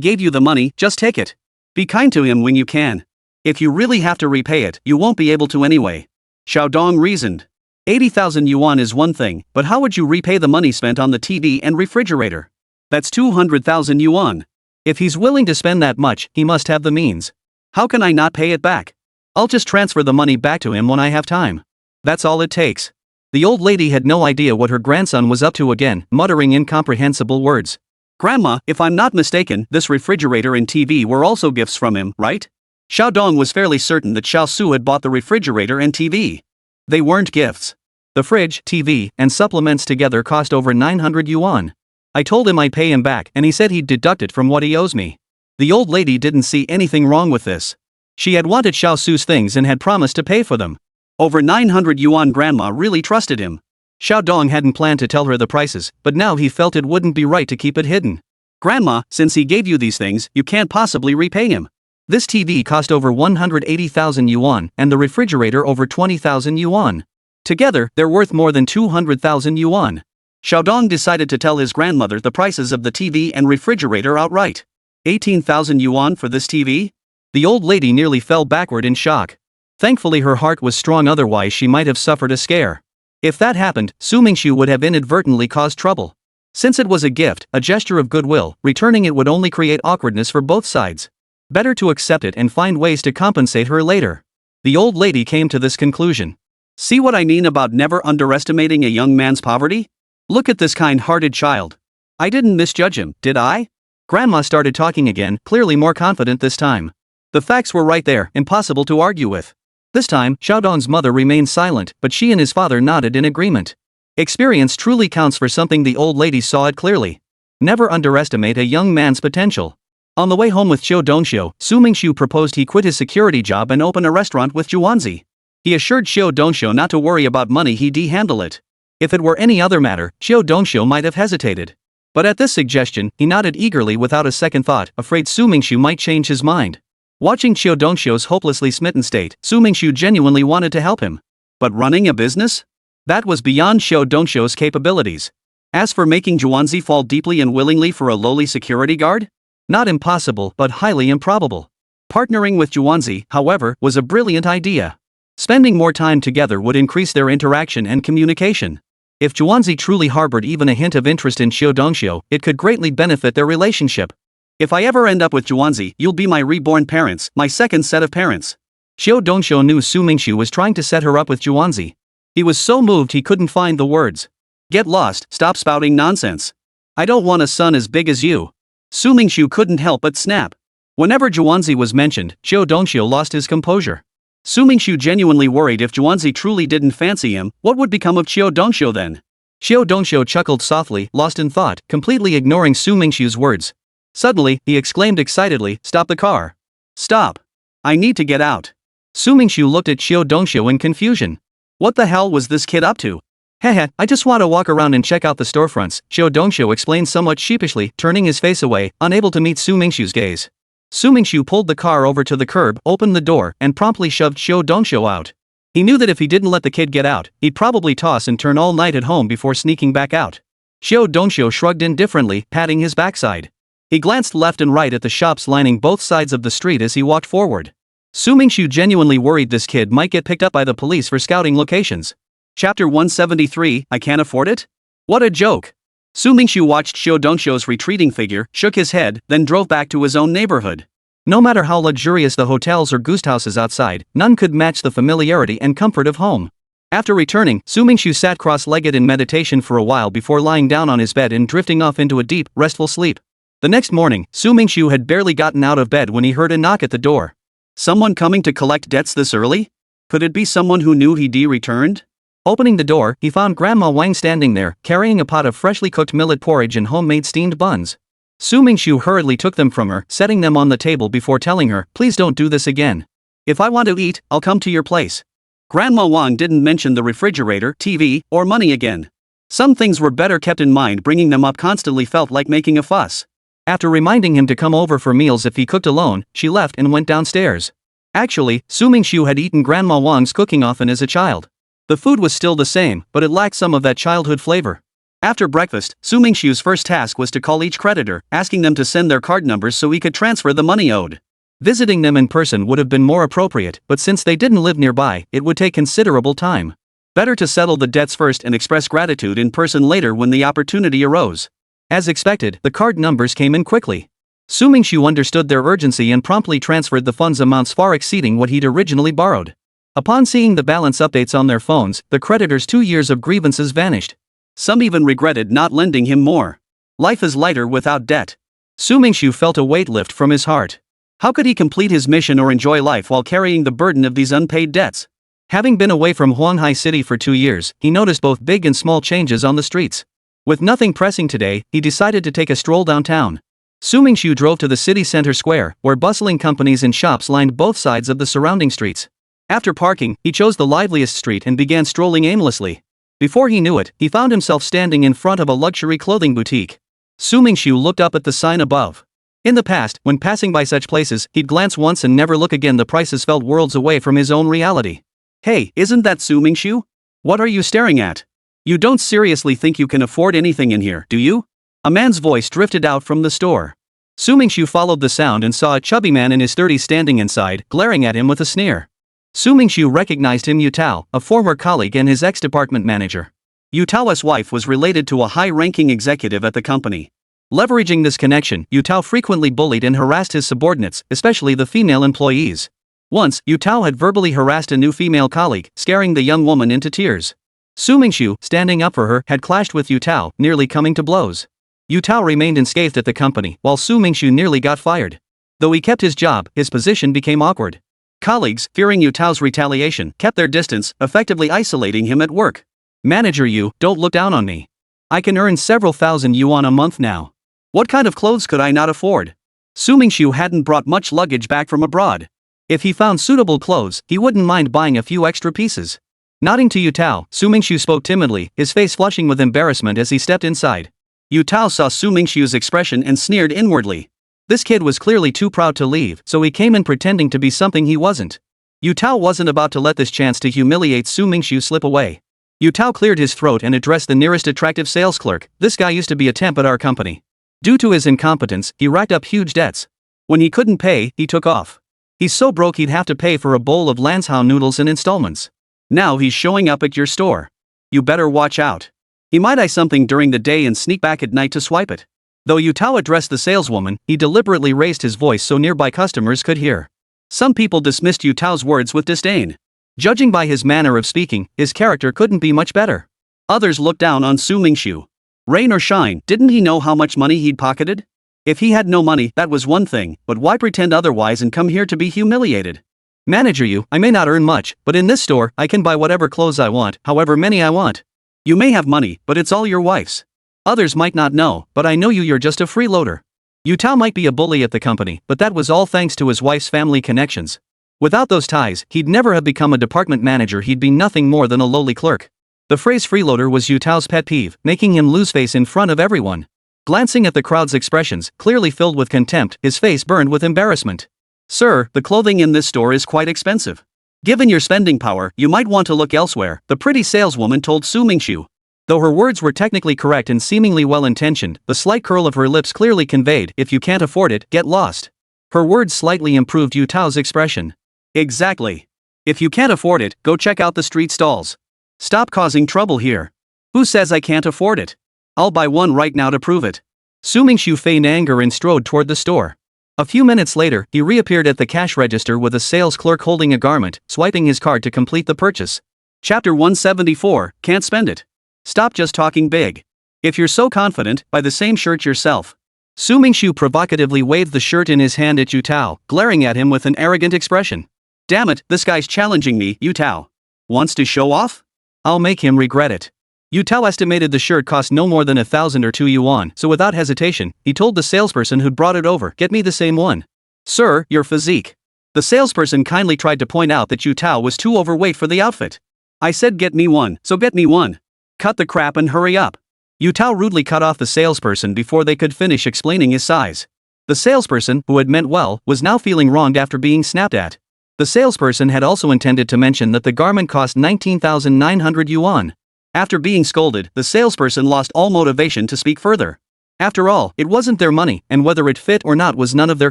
gave you the money, just take it. Be kind to him when you can. If you really have to repay it, you won't be able to anyway. Xiaodong reasoned. 80,000 yuan is one thing, but how would you repay the money spent on the TV and refrigerator? That's 200,000 yuan. If he's willing to spend that much, he must have the means. How can I not pay it back? I'll just transfer the money back to him when I have time. That's all it takes. The old lady had no idea what her grandson was up to again, muttering incomprehensible words. Grandma, if I'm not mistaken, this refrigerator and TV were also gifts from him, right? Xiaodong was fairly certain that Xiao Su had bought the refrigerator and TV. They weren't gifts. The fridge, TV, and supplements together cost over 900 yuan. I told him I'd pay him back and he said he'd deduct it from what he owes me. The old lady didn't see anything wrong with this. She had wanted Xiao Su's things and had promised to pay for them. Over 900 yuan. Grandma really trusted him. Xiaodong hadn't planned to tell her the prices, but now he felt it wouldn't be right to keep it hidden. Grandma, since he gave you these things, you can't possibly repay him. This TV cost over 180,000 yuan and the refrigerator over 20,000 yuan. Together, they're worth more than 200,000 yuan. Xiaodong decided to tell his grandmother the prices of the TV and refrigerator outright. 18,000 yuan for this TV? The old lady nearly fell backward in shock. Thankfully her heart was strong, otherwise she might have suffered a scare. If that happened, Su Mingxu would have inadvertently caused trouble. Since it was a gift, a gesture of goodwill, returning it would only create awkwardness for both sides. Better to accept it and find ways to compensate her later. The old lady came to this conclusion. See what I mean about never underestimating a young man's poverty? Look at this kind-hearted child. I didn't misjudge him, did I? Grandma started talking again, clearly more confident this time. The facts were right there, impossible to argue with. This time, Xiaodong's mother remained silent, but she and his father nodded in agreement. Experience truly counts for something. The old lady saw it clearly. Never underestimate a young man's potential. On the way home with Xiao Dongxiu, Su Mingxu proposed he quit his security job and open a restaurant with Zhuanzi. He assured Xiao Dongxiu not to worry about money, he'd handle it. If it were any other matter, Xiao Dongxiu might have hesitated. But at this suggestion, he nodded eagerly without a second thought, afraid Su Mingxu might change his mind. Watching Xiao Dongxiu's hopelessly smitten state, Su Mingxu genuinely wanted to help him. But running a business? That was beyond Xiao Dongxiu's capabilities. As for making Zhuanzi fall deeply and willingly for a lowly security guard? Not impossible, but highly improbable. Partnering with Zhuanzi, however, was a brilliant idea. Spending more time together would increase their interaction and communication. If Zhuanzi truly harbored even a hint of interest in Xiao Dongxiu, it could greatly benefit their relationship. If I ever end up with Zhuanzi, you'll be my reborn parents, my second set of parents. Xiao Dongxiu knew Su Mingxu was trying to set her up with Zhuanzi. He was so moved he couldn't find the words. Get lost, stop spouting nonsense. I don't want a son as big as you. Su Mingxu couldn't help but snap. Whenever Zhuanzi was mentioned, Xiao Dongxiu lost his composure. Su Mingxu genuinely worried if Zhuanzi truly didn't fancy him, what would become of Xiao Dongxiu then? Xiao Dongxiu chuckled softly, lost in thought, completely ignoring Su Mingxu's words. Suddenly, he exclaimed excitedly, "Stop the car. Stop. I need to get out." Su Mingxu looked at Xiao Dongxiu in confusion. What the hell was this kid up to? Heh, I just want to walk around and check out the storefronts, Xiao Dongxiu explained somewhat sheepishly, turning his face away, unable to meet Su Mingxu's gaze. Su Mingxu pulled the car over to the curb, opened the door, and promptly shoved Xiao Dongxiu out. He knew that if he didn't let the kid get out, he'd probably toss and turn all night at home before sneaking back out. Xiao Dongxiu shrugged indifferently, patting his backside. He glanced left and right at the shops lining both sides of the street as he walked forward. Su Mingxu genuinely worried this kid might get picked up by the police for scouting locations. Chapter 173, I Can't Afford It? What a joke! Su Mingxu watched Xiao Dongxiu's retreating figure, shook his head, then drove back to his own neighborhood. No matter how luxurious the hotels or guesthouses outside, none could match the familiarity and comfort of home. After returning, Su Mingxu sat cross-legged in meditation for a while before lying down on his bed and drifting off into a deep, restful sleep. The next morning, Su Mingxu had barely gotten out of bed when he heard a knock at the door. Someone coming to collect debts this early? Could it be someone who knew he'd returned? Opening the door, he found Grandma Wang standing there, carrying a pot of freshly cooked millet porridge and homemade steamed buns. Su Mingxu hurriedly took them from her, setting them on the table before telling her, "Please don't do this again. If I want to eat, I'll come to your place." Grandma Wang didn't mention the refrigerator, TV, or money again. Some things were better kept in mind. Bringing them up constantly felt like making a fuss. After reminding him to come over for meals if he cooked alone, she left and went downstairs. Actually, Su Mingxu had eaten Grandma Wang's cooking often as a child. The food was still the same, but it lacked some of that childhood flavor. After breakfast, Su Mingxiu's first task was to call each creditor, asking them to send their card numbers so he could transfer the money owed. Visiting them in person would have been more appropriate, but since they didn't live nearby, it would take considerable time. Better to settle the debts first and express gratitude in person later when the opportunity arose. As expected, the card numbers came in quickly. Su Mingxiu understood their urgency and promptly transferred the funds, amounts far exceeding what he'd originally borrowed. Upon seeing the balance updates on their phones, the creditors' 2 years of grievances vanished. Some even regretted not lending him more. Life is lighter without debt. Su Mingxiu felt a weight lift from his heart. How could he complete his mission or enjoy life while carrying the burden of these unpaid debts? Having been away from Huanghai City for 2 years, he noticed both big and small changes on the streets. With nothing pressing today, he decided to take a stroll downtown. Su Mingxiu drove to the city center square, where bustling companies and shops lined both sides of the surrounding streets. After parking, he chose the liveliest street and began strolling aimlessly. Before he knew it, he found himself standing in front of a luxury clothing boutique. Su Mingxiu looked up at the sign above. In the past, when passing by such places, he'd glance once and never look again. The prices felt worlds away from his own reality. "Hey, isn't that Su Mingxiu? What are you staring at? You don't seriously think you can afford anything in here, do you?" A man's voice drifted out from the store. Su Mingxiu followed the sound and saw a chubby man in his 30s standing inside, glaring at him with a sneer. Su Mingxiu recognized him, Yu Tao, a former colleague and his ex-department manager. Yu Tao's wife was related to a high-ranking executive at the company. Leveraging this connection, Yu Tao frequently bullied and harassed his subordinates, especially the female employees. Once, Yu Tao had verbally harassed a new female colleague, scaring the young woman into tears. Su Mingxiu, standing up for her, had clashed with Yu Tao, nearly coming to blows. Yu Tao remained unscathed at the company, while Su Mingxiu nearly got fired. Though he kept his job, his position became awkward. Colleagues, fearing Yu Tao's retaliation, kept their distance, effectively isolating him at work. "Manager Yu, don't look down on me. I can earn several thousand yuan a month now. What kind of clothes could I not afford?" Su Mingxiu hadn't brought much luggage back from abroad. If he found suitable clothes, he wouldn't mind buying a few extra pieces. Nodding to Yu Tao, Su Mingxiu spoke timidly, his face flushing with embarrassment as he stepped inside. Yu Tao saw Su Mingxiu's expression and sneered inwardly. This kid was clearly too proud to leave, so he came in pretending to be something he wasn't. Yu Tao wasn't about to let this chance to humiliate Su Mingxiu slip away. Yu Tao cleared his throat and addressed the nearest attractive sales clerk. "This guy used to be a temp at our company. Due to his incompetence, he racked up huge debts. When he couldn't pay, he took off. He's so broke he'd have to pay for a bowl of Lanzhao noodles in installments. Now he's showing up at your store. You better watch out. He might eye something during the day and sneak back at night to swipe it." Though Yu Tao addressed the saleswoman, he deliberately raised his voice so nearby customers could hear. Some people dismissed Yu Tao's words with disdain. Judging by his manner of speaking, his character couldn't be much better. Others looked down on Su Mingxiu. Rain or shine, didn't he know how much money he'd pocketed? If he had no money, that was one thing, but why pretend otherwise and come here to be humiliated? "Manager Yu, I may not earn much, but in this store, I can buy whatever clothes I want, however many I want. You may have money, but it's all your wife's. Others might not know, but I know you're just a freeloader." Yu Tao might be a bully at the company, but that was all thanks to his wife's family connections. Without those ties, he'd never have become a department manager. He'd be nothing more than a lowly clerk. The phrase freeloader was Yu Tao's pet peeve, making him lose face in front of everyone. Glancing at the crowd's expressions, clearly filled with contempt, his face burned with embarrassment. "Sir, the clothing in this store is quite expensive. Given your spending power, you might want to look elsewhere," the pretty saleswoman told Su Mingxiu. Though her words were technically correct and seemingly well-intentioned, the slight curl of her lips clearly conveyed, "If you can't afford it, get lost." Her words slightly improved Yu Tao's expression. "Exactly. If you can't afford it, go check out the street stalls. Stop causing trouble here. Who says I can't afford it? I'll buy one right now to prove it." Su Mingxiu feigned anger and strode toward the store. A few minutes later, he reappeared at the cash register with a sales clerk holding a garment, swiping his card to complete the purchase. Chapter 174, Can't Spend It. Stop just talking big. If you're so confident, buy the same shirt yourself. Su Mingxiu provocatively waved the shirt in his hand at Yu Tao, glaring at him with an arrogant expression. "Damn it, this guy's challenging me." "Yu Tao wants to show off? I'll make him regret it." Yu Tao estimated the shirt cost no more than 1,000 or 2 yuan, so without hesitation, he told the salesperson who'd brought it over, "Get me the same one." "Sir, your physique." The salesperson kindly tried to point out that Yu Tao was too overweight for the outfit. "I said get me one, so get me one. Cut the crap and hurry up." Yu Tao rudely cut off the salesperson before they could finish explaining his size. The salesperson, who had meant well, was now feeling wronged after being snapped at. The salesperson had also intended to mention that the garment cost 19,900 yuan. After being scolded, the salesperson lost all motivation to speak further. After all, it wasn't their money, and whether it fit or not was none of their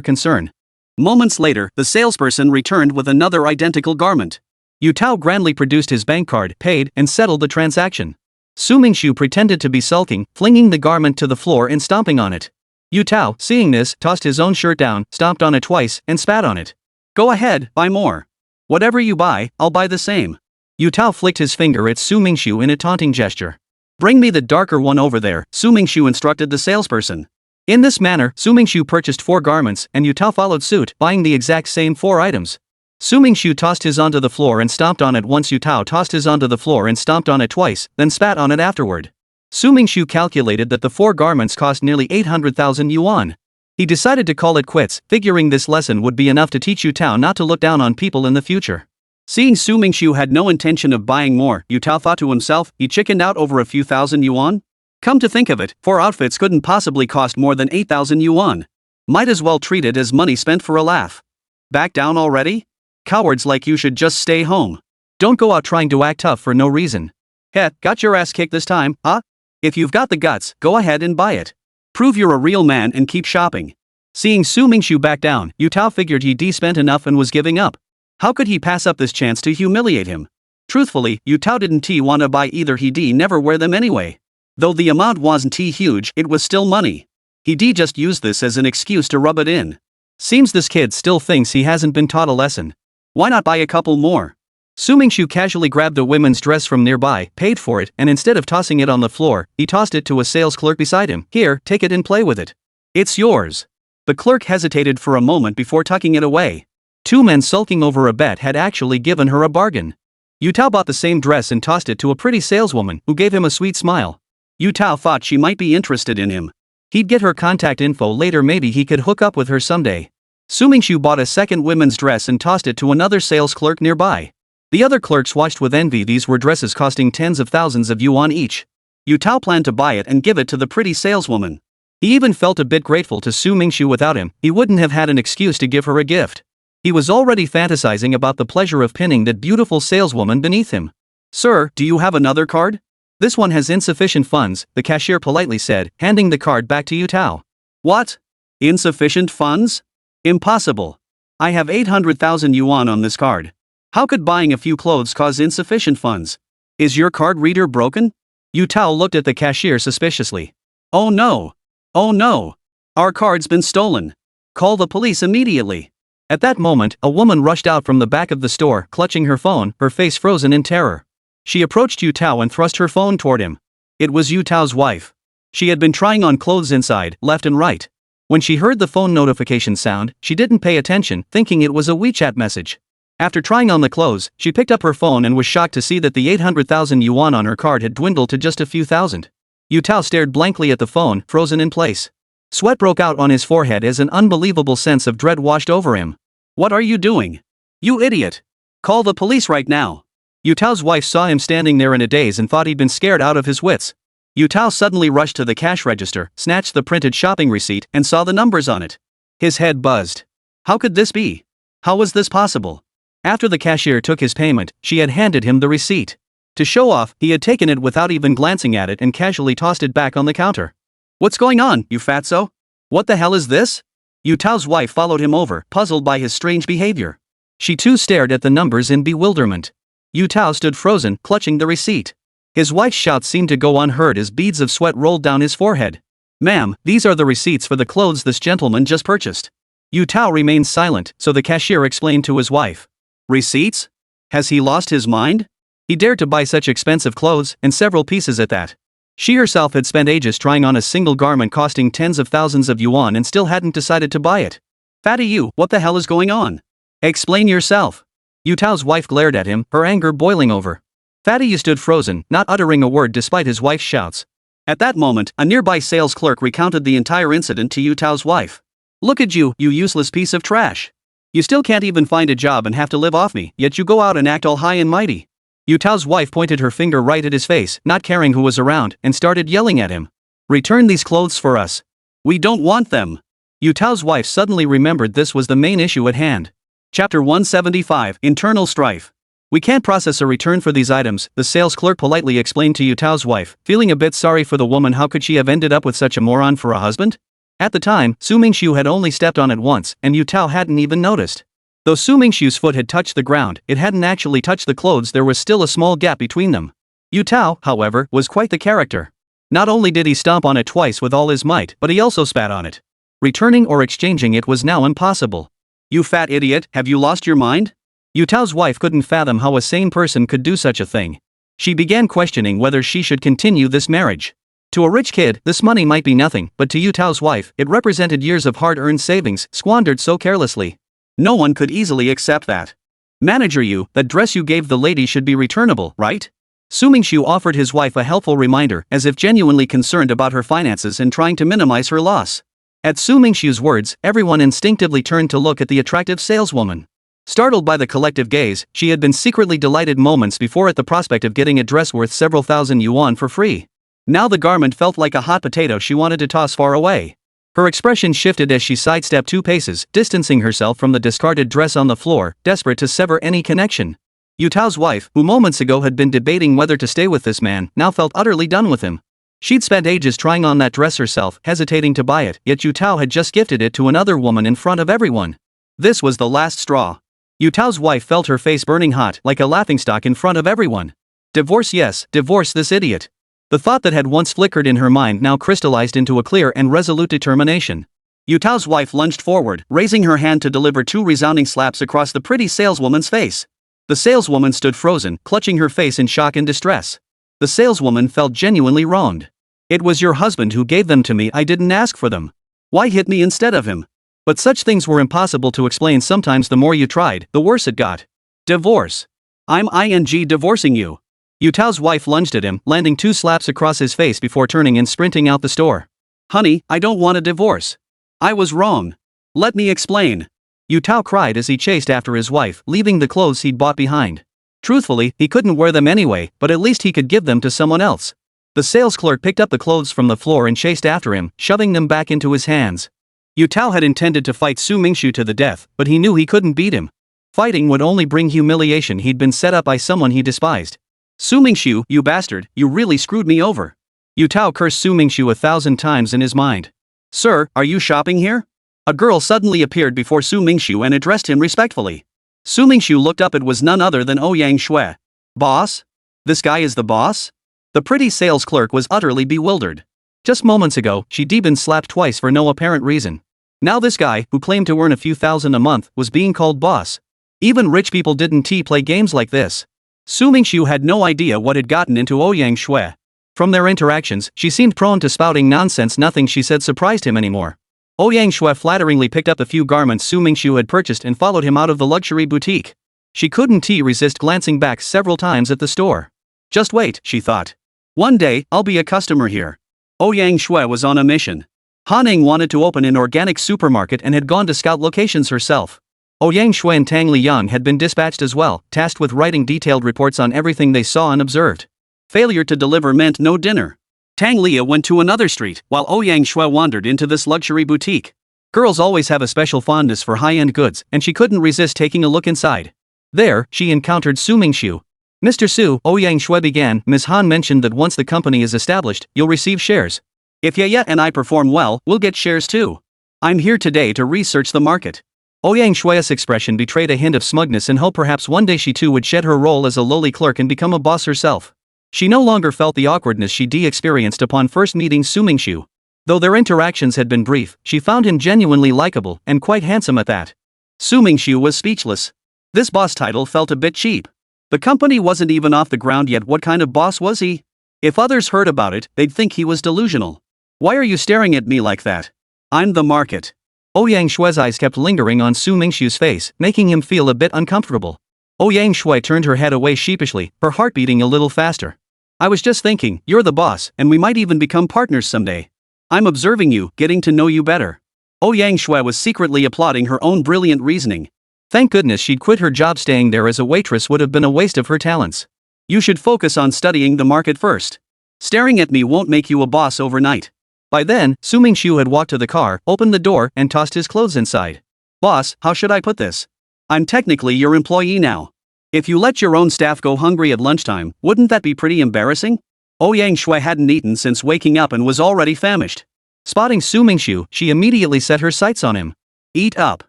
concern. Moments later, the salesperson returned with another identical garment. Yu Tao grandly produced his bank card, paid, and settled the transaction. Mingxu pretended to be sulking, flinging the garment to the floor and stomping on it. Yu Tao, seeing this, tossed his own shirt down, stomped on it twice, and spat on it. "Go ahead, buy more. Whatever you buy, I'll buy the same." Yu Tao flicked his finger at Mingxu in a taunting gesture. "Bring me the darker one over there," Mingxu instructed the salesperson. In this manner, Mingxu purchased 4 garments, and Yu Tao followed suit, buying the exact same 4 items. Mingxu tossed his onto the floor and stomped on it once. Yu Tao tossed his onto the floor and stomped on it twice, then spat on it afterward. Mingxu calculated that the 4 garments cost nearly 800,000 yuan. He decided to call it quits, figuring this lesson would be enough to teach Yu Tao not to look down on people in the future. Seeing Mingxu had no intention of buying more, Yu Tao thought to himself, he chickened out over a few thousand yuan? Come to think of it, 4 outfits couldn't possibly cost more than 8,000 yuan. Might as well treat it as money spent for a laugh. Back down already? Cowards like you should just stay home. Don't go out trying to act tough for no reason. Heh, got your ass kicked this time, huh? If you've got the guts, go ahead and buy it. Prove you're a real man and keep shopping. Seeing Mingxu back down, Yu Tao figured he'd spent enough and was giving up. How could he pass up this chance to humiliate him? Truthfully, Yu Tao didn't want to buy either. He'd never wear them anyway. Though the amount wasn't huge, it was still money. He'd just used this as an excuse to rub it in. Seems this kid still thinks he hasn't been taught a lesson. Why not buy a couple more? Mingxu casually grabbed a women's dress from nearby, paid for it, and instead of tossing it on the floor, he tossed it to a sales clerk beside him. "Here, take it and play with it. It's yours." The clerk hesitated for a moment before tucking it away. 2 men sulking over a bet had actually given her a bargain. Yu Tao bought the same dress and tossed it to a pretty saleswoman, who gave him a sweet smile. Yu Tao thought she might be interested in him. He'd get her contact info later, maybe he could hook up with her someday. Mingxu bought a second women's dress and tossed it to another sales clerk nearby. The other clerks watched with envy. These were dresses costing tens of thousands of yuan each. Yu Tao planned to buy it and give it to the pretty saleswoman. He even felt a bit grateful to Mingxu. Without him, he wouldn't have had an excuse to give her a gift. He was already fantasizing about the pleasure of pinning that beautiful saleswoman beneath him. "Sir, do you have another card?" "This one has insufficient funds," the cashier politely said, handing the card back to Yu Tao. "What? Insufficient funds? Impossible. I have 800,000 yuan on this card. How could buying a few clothes cause insufficient funds? Is your card reader broken?" Yu Tao looked at the cashier suspiciously. "Oh no. Oh no. Our card's been stolen. Call the police immediately." At that moment, a woman rushed out from the back of the store, clutching her phone, her face frozen in terror. She approached Yu Tao and thrust her phone toward him. It was Yu Tao's wife. She had been trying on clothes inside, left and right. When she heard the phone notification sound, she didn't pay attention, thinking it was a WeChat message. After trying on the clothes, she picked up her phone and was shocked to see that the 800,000 yuan on her card had dwindled to just a few thousand. Yu Tao stared blankly at the phone, frozen in place. Sweat broke out on his forehead as an unbelievable sense of dread washed over him. "What are you doing? You idiot! Call the police right now." Yu Tao's wife saw him standing there in a daze and thought he'd been scared out of his wits. Yu Tao suddenly rushed to the cash register, snatched the printed shopping receipt, and saw the numbers on it. His head buzzed. How could this be? How was this possible? After the cashier took his payment, she had handed him the receipt. To show off, he had taken it without even glancing at it and casually tossed it back on the counter. "What's going on, you fatso? What the hell is this?" Yu Tao's wife followed him over, puzzled by his strange behavior. She too stared at the numbers in bewilderment. Yu Tao stood frozen, clutching the receipt. His wife's shouts seemed to go unheard as beads of sweat rolled down his forehead. "Ma'am, these are the receipts for the clothes this gentleman just purchased." Yu Tao remained silent, so the cashier explained to his wife. "Receipts? Has he lost his mind? He dared to buy such expensive clothes, and several pieces at that. She herself had spent ages trying on a single garment costing tens of thousands of yuan and still hadn't decided to buy it. Fatty you, what the hell is going on? Explain yourself." Yu Tao's wife glared at him, her anger boiling over. Fatty Yu stood frozen, not uttering a word despite his wife's shouts. At that moment, a nearby sales clerk recounted the entire incident to Yu Tao's wife. "Look at you, you useless piece of trash. You still can't even find a job and have to live off me, yet you go out and act all high and mighty." Yu Tao's wife pointed her finger right at his face, not caring who was around, and started yelling at him. "Return these clothes for us. We don't want them." Yu Tao's wife suddenly remembered this was the main issue at hand. Chapter 175, Internal Strife. "We can't process a return for these items," the sales clerk politely explained to Yu Tao's wife, feeling a bit sorry for the woman. How could she have ended up with such a moron for a husband? At the time, Su Mingxu had only stepped on it once, and Yu Tao hadn't even noticed. Though Su Mingxu's foot had touched the ground, it hadn't actually touched the clothes. There was still a small gap between them. Yu Tao, however, was quite the character. Not only did he stomp on it twice with all his might, but he also spat on it. Returning or exchanging it was now impossible. "You fat idiot, have you lost your mind?" Yu Tao's wife couldn't fathom how a sane person could do such a thing. She began questioning whether she should continue this marriage. To a rich kid, this money might be nothing, but to Yu Tao's wife, it represented years of hard-earned savings, squandered so carelessly. No one could easily accept that. "Manager Yu, that dress you gave the lady should be returnable, right?" Su Mingxu offered his wife a helpful reminder, as if genuinely concerned about her finances and trying to minimize her loss. At Su Mingxu's words, everyone instinctively turned to look at the attractive saleswoman. Startled by the collective gaze, she had been secretly delighted moments before at the prospect of getting a dress worth several thousand yuan for free. Now the garment felt like a hot potato she wanted to toss far away. Her expression shifted as she sidestepped 2 paces, distancing herself from the discarded dress on the floor, desperate to sever any connection. Yu Tao's wife, who moments ago had been debating whether to stay with this man, now felt utterly done with him. She'd spent ages trying on that dress herself, hesitating to buy it, yet Yu Tao had just gifted it to another woman in front of everyone. This was the last straw. Yu Tao's wife felt her face burning hot, like a laughingstock in front of everyone. Divorce, yes, divorce this idiot. The thought that had once flickered in her mind now crystallized into a clear and resolute determination. Yu Tao's wife lunged forward, raising her hand to deliver 2 resounding slaps across the pretty saleswoman's face. The saleswoman stood frozen, clutching her face in shock and distress. The saleswoman felt genuinely wronged. "It was your husband who gave them to me. I didn't ask for them. Why hit me instead of him?" But such things were impossible to explain. Sometimes the more you tried, the worse it got. "Divorce. I'm divorcing you." Yu Tao's wife lunged at him, landing 2 slaps across his face before turning and sprinting out the store. "Honey, I don't want a divorce. I was wrong. Let me explain." Yu Tao cried as he chased after his wife, leaving the clothes he'd bought behind. Truthfully, he couldn't wear them anyway, but at least he could give them to someone else. The sales clerk picked up the clothes from the floor and chased after him, shoving them back into his hands. Yu Tao had intended to fight Su Mingxu to the death, but he knew he couldn't beat him. Fighting would only bring humiliation. He'd been set up by someone he despised. "Su Mingxu, you bastard, you really screwed me over." Yu Tao cursed Su Mingxu 1,000 times in his mind. "Sir, are you shopping here?" A girl suddenly appeared before Su Mingxu and addressed him respectfully. Su Mingxu looked up. It was none other than Ouyang Shui. "Boss? This guy is the boss?" The pretty sales clerk was utterly bewildered. Just moments ago, she'd been slapped twice for no apparent reason. Now this guy, who claimed to earn a few thousand a month, was being called boss. Even rich people didn't play games like this. Su Mingxu had no idea what had gotten into Ouyang Shui. From their interactions, she seemed prone to spouting nonsense. Nothing she said surprised him anymore. Ouyang Shui flatteringly picked up the few garments Su Mingxu had purchased and followed him out of the luxury boutique. She couldn't resist glancing back several times at the store. Just wait, she thought. One day, I'll be a customer here. Ouyang Shui was on a mission. Hanning wanted to open an organic supermarket and had gone to scout locations herself. Ouyang Shui and Tang Liyang had been dispatched as well, tasked with writing detailed reports on everything they saw and observed. Failure to deliver meant no dinner. Tang Lia went to another street, while Ouyang Shui wandered into this luxury boutique. Girls always have a special fondness for high-end goods, and she couldn't resist taking a look inside. There, she encountered Su Mingxu. "Mr. Su," Ouyang Shui began, "Ms. Han mentioned that once the company is established, you'll receive shares. If Yayet and I perform well, we'll get shares too. I'm here today to research the market." Ouyang Shui's expression betrayed a hint of smugness and hope perhaps one day she too would shed her role as a lowly clerk and become a boss herself. She no longer felt the awkwardness she'd experienced upon first meeting Su Mingxu. Though their interactions had been brief, she found him genuinely likable, and quite handsome at that. Su Mingxu was speechless. This boss title felt a bit cheap. The company wasn't even off the ground yet. What kind of boss was he? If others heard about it, they'd think he was delusional. "Why are you staring at me like that? I'm the market." Ouyang Shui's eyes kept lingering on Su Mingxu's face, making him feel a bit uncomfortable. Yang Shui turned her head away sheepishly, her heart beating a little faster. I was just thinking, you're the boss, and we might even become partners someday. I'm observing you, getting to know you better. Yang Shui was secretly applauding her own brilliant reasoning. Thank goodness she'd quit her job. Staying there as a waitress would have been a waste of her talents. You should focus on studying the market first. Staring at me won't make you a boss overnight. By then, Su Mingxu had walked to the car, opened the door, and tossed his clothes inside. Boss, how should I put this? I'm technically your employee now. If you let your own staff go hungry at lunchtime, wouldn't that be pretty embarrassing? Yang Shui hadn't eaten since waking up and was already famished. Spotting Su Mingxu, she immediately set her sights on him. Eat up.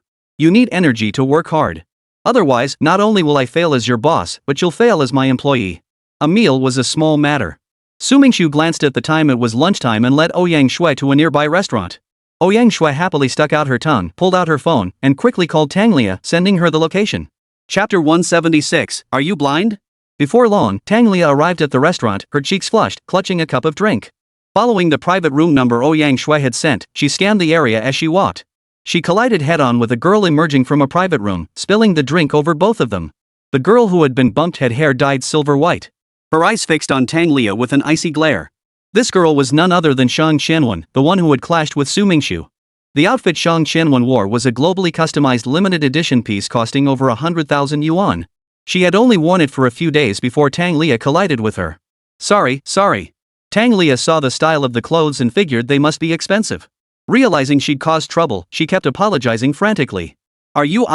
You need energy to work hard. Otherwise, not only will I fail as your boss, but you'll fail as my employee. A meal was a small matter. Su Mingxu glanced at the time. It was lunchtime and led Yang Shui to a nearby restaurant. Yang Shui happily stuck out her tongue, pulled out her phone, and quickly called Tanglia, sending her the location. Chapter 176, Are You Blind? Before long, Tanglia arrived at the restaurant, her cheeks flushed, clutching a cup of drink. Following the private room number Yang Shui had sent, she scanned the area as she walked. She collided head-on with a girl emerging from a private room, spilling the drink over both of them. The girl who had been bumped had hair dyed silver white. Her eyes fixed on Tanglia with an icy glare. This girl was none other than Shang Qianwen, the one who had clashed with Su Mingxu. The outfit Shang Qianwen wore was a globally customized limited edition piece costing over 100,000 yuan. She had only worn it for a few days before Tanglia collided with her. Sorry. Tanglia saw the style of the clothes and figured they must be expensive. Realizing she'd caused trouble, she kept apologizing frantically. Are you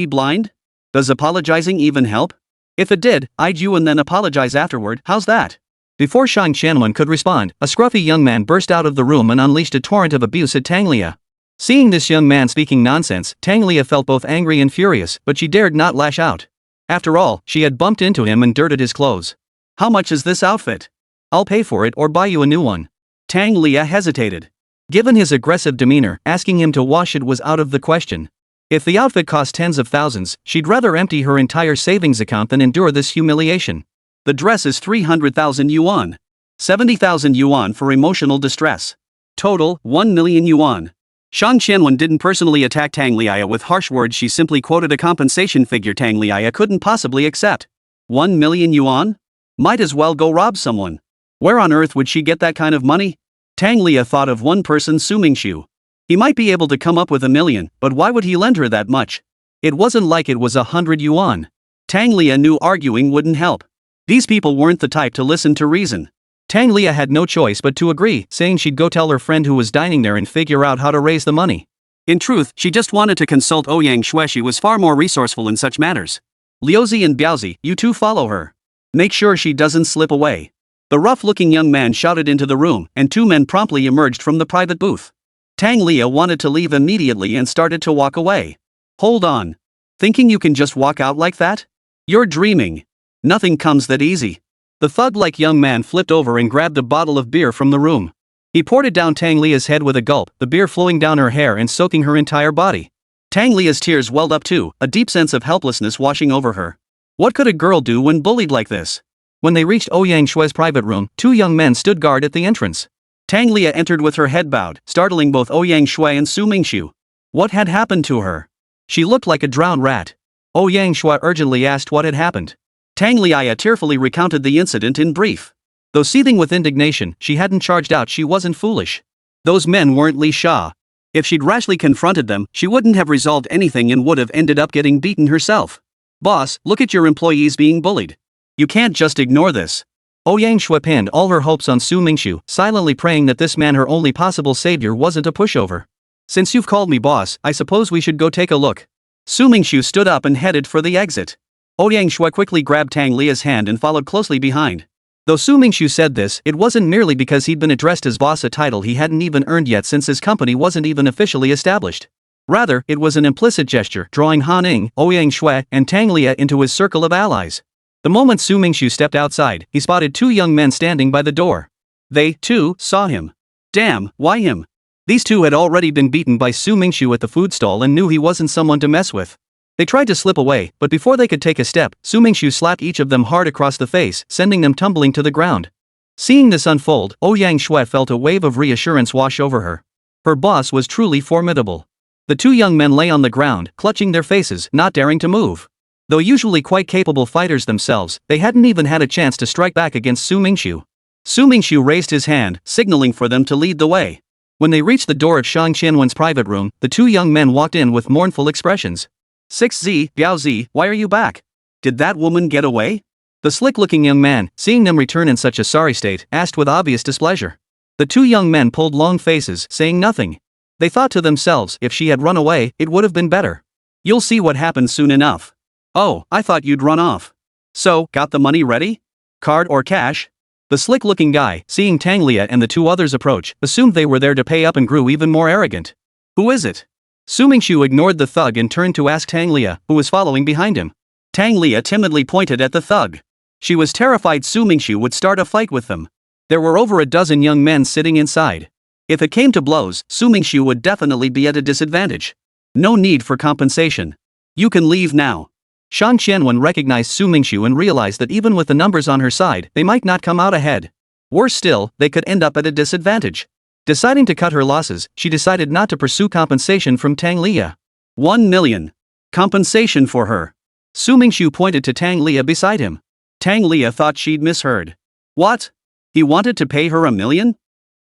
blind? Does apologizing even help? If it did, I'd you and then apologize afterward, how's that? Before Shang Qianwen could respond, a scruffy young man burst out of the room and unleashed a torrent of abuse at Tanglia. Seeing this young man speaking nonsense, Tanglia felt both angry and furious, but she dared not lash out. After all, she had bumped into him and dirted his clothes. How much is this outfit? I'll pay for it or buy you a new one. Tanglia hesitated. Given his aggressive demeanor, asking him to wash it was out of the question. If the outfit cost tens of thousands, she'd rather empty her entire savings account than endure this humiliation. The dress is 300,000 yuan. 70,000 yuan for emotional distress. Total, 1 million yuan. Shang Qianwen didn't personally attack Tanglia with harsh words. She simply quoted a compensation figure Tanglia couldn't possibly accept. 1 million yuan? Might as well go rob someone. Where on earth would she get that kind of money? Tanglia thought of one person, Su Mingxu. He might be able to come up with 1 million, but why would he lend her that much? It wasn't like it was 100 yuan. Tanglia knew arguing wouldn't help. These people weren't the type to listen to reason. Tanglia had no choice but to agree, saying she'd go tell her friend who was dining there and figure out how to raise the money. In truth, she just wanted to consult Yang Shui. She was far more resourceful in such matters. Liuzi and Biaozi, you two follow her. Make sure she doesn't slip away. The rough-looking young man shouted into the room, and two men promptly emerged from the private booth. Tanglia wanted to leave immediately and started to walk away. Hold on. Thinking you can just walk out like that? You're dreaming. Nothing comes that easy. The thug-like young man flipped over and grabbed a bottle of beer from the room. He poured it down Tanglia's head with a gulp, the beer flowing down her hair and soaking her entire body. Tanglia's tears welled up too, a deep sense of helplessness washing over her. What could a girl do when bullied like this? When they reached Yang Shui's private room, two young men stood guard at the entrance. Tanglia entered with her head bowed, startling both Yang Shui and Su Mingxu. What had happened to her? She looked like a drowned rat. Yang Shui urgently asked what had happened. Tanglia tearfully recounted the incident in brief. Though seething with indignation, she hadn't charged out. She wasn't foolish. Those men weren't Li Sha. If she'd rashly confronted them, she wouldn't have resolved anything and would have ended up getting beaten herself. Boss, look at your employees being bullied. You can't just ignore this. Yang Shui pinned all her hopes on Su Mingxu, silently praying that this man, her only possible savior, wasn't a pushover. Since you've called me boss, I suppose we should go take a look. Su Mingxu stood up and headed for the exit. Yang Shui quickly grabbed Tanglia's hand and followed closely behind. Though Su Mingxu said this, it wasn't merely because he'd been addressed as boss, a title he hadn't even earned yet since his company wasn't even officially established. Rather, it was an implicit gesture, drawing Han Ning, Yang Shui, and Tanglia into his circle of allies. The moment Su Mingxu stepped outside, he spotted two young men standing by the door. They, too, saw him. Damn, why him? These two had already been beaten by Su Mingxu at the food stall and knew he wasn't someone to mess with. They tried to slip away, but before they could take a step, Su Mingxu slapped each of them hard across the face, sending them tumbling to the ground. Seeing this unfold, Yang Shui felt a wave of reassurance wash over her. Her boss was truly formidable. The two young men lay on the ground, clutching their faces, not daring to move. Though usually quite capable fighters themselves, they hadn't even had a chance to strike back against Su Mingxu. Su Mingxu raised his hand, signaling for them to lead the way. When they reached the door of Shang Qianwen's private room, the two young men walked in with mournful expressions. 6Z, Biaozi, why are you back? Did that woman get away? The slick-looking young man, seeing them return in such a sorry state, asked with obvious displeasure. The two young men pulled long faces, saying nothing. They thought to themselves, if she had run away, it would have been better. You'll see what happens soon enough. Oh, I thought you'd run off. So, got the money ready? Card or cash? The slick-looking guy, seeing Tang Lia and the two others approach, assumed they were there to pay up and grew even more arrogant. Who is it? Su Mingxu ignored the thug and turned to ask Tang Lia, who was following behind him. Tang Lia timidly pointed at the thug. She was terrified Su Mingxu would start a fight with them. There were over a dozen young men sitting inside. If it came to blows, Su Mingxu would definitely be at a disadvantage. No need for compensation. You can leave now. Shang Qianwen recognized Su Mingxu and realized that even with the numbers on her side, they might not come out ahead. Worse still, they could end up at a disadvantage. Deciding to cut her losses, she decided not to pursue compensation from Tang Lia. 1 million. Compensation for her. Su Mingxu pointed to Tang Lia beside him. Tang Lia thought she'd misheard. What? He wanted to pay her $1 million?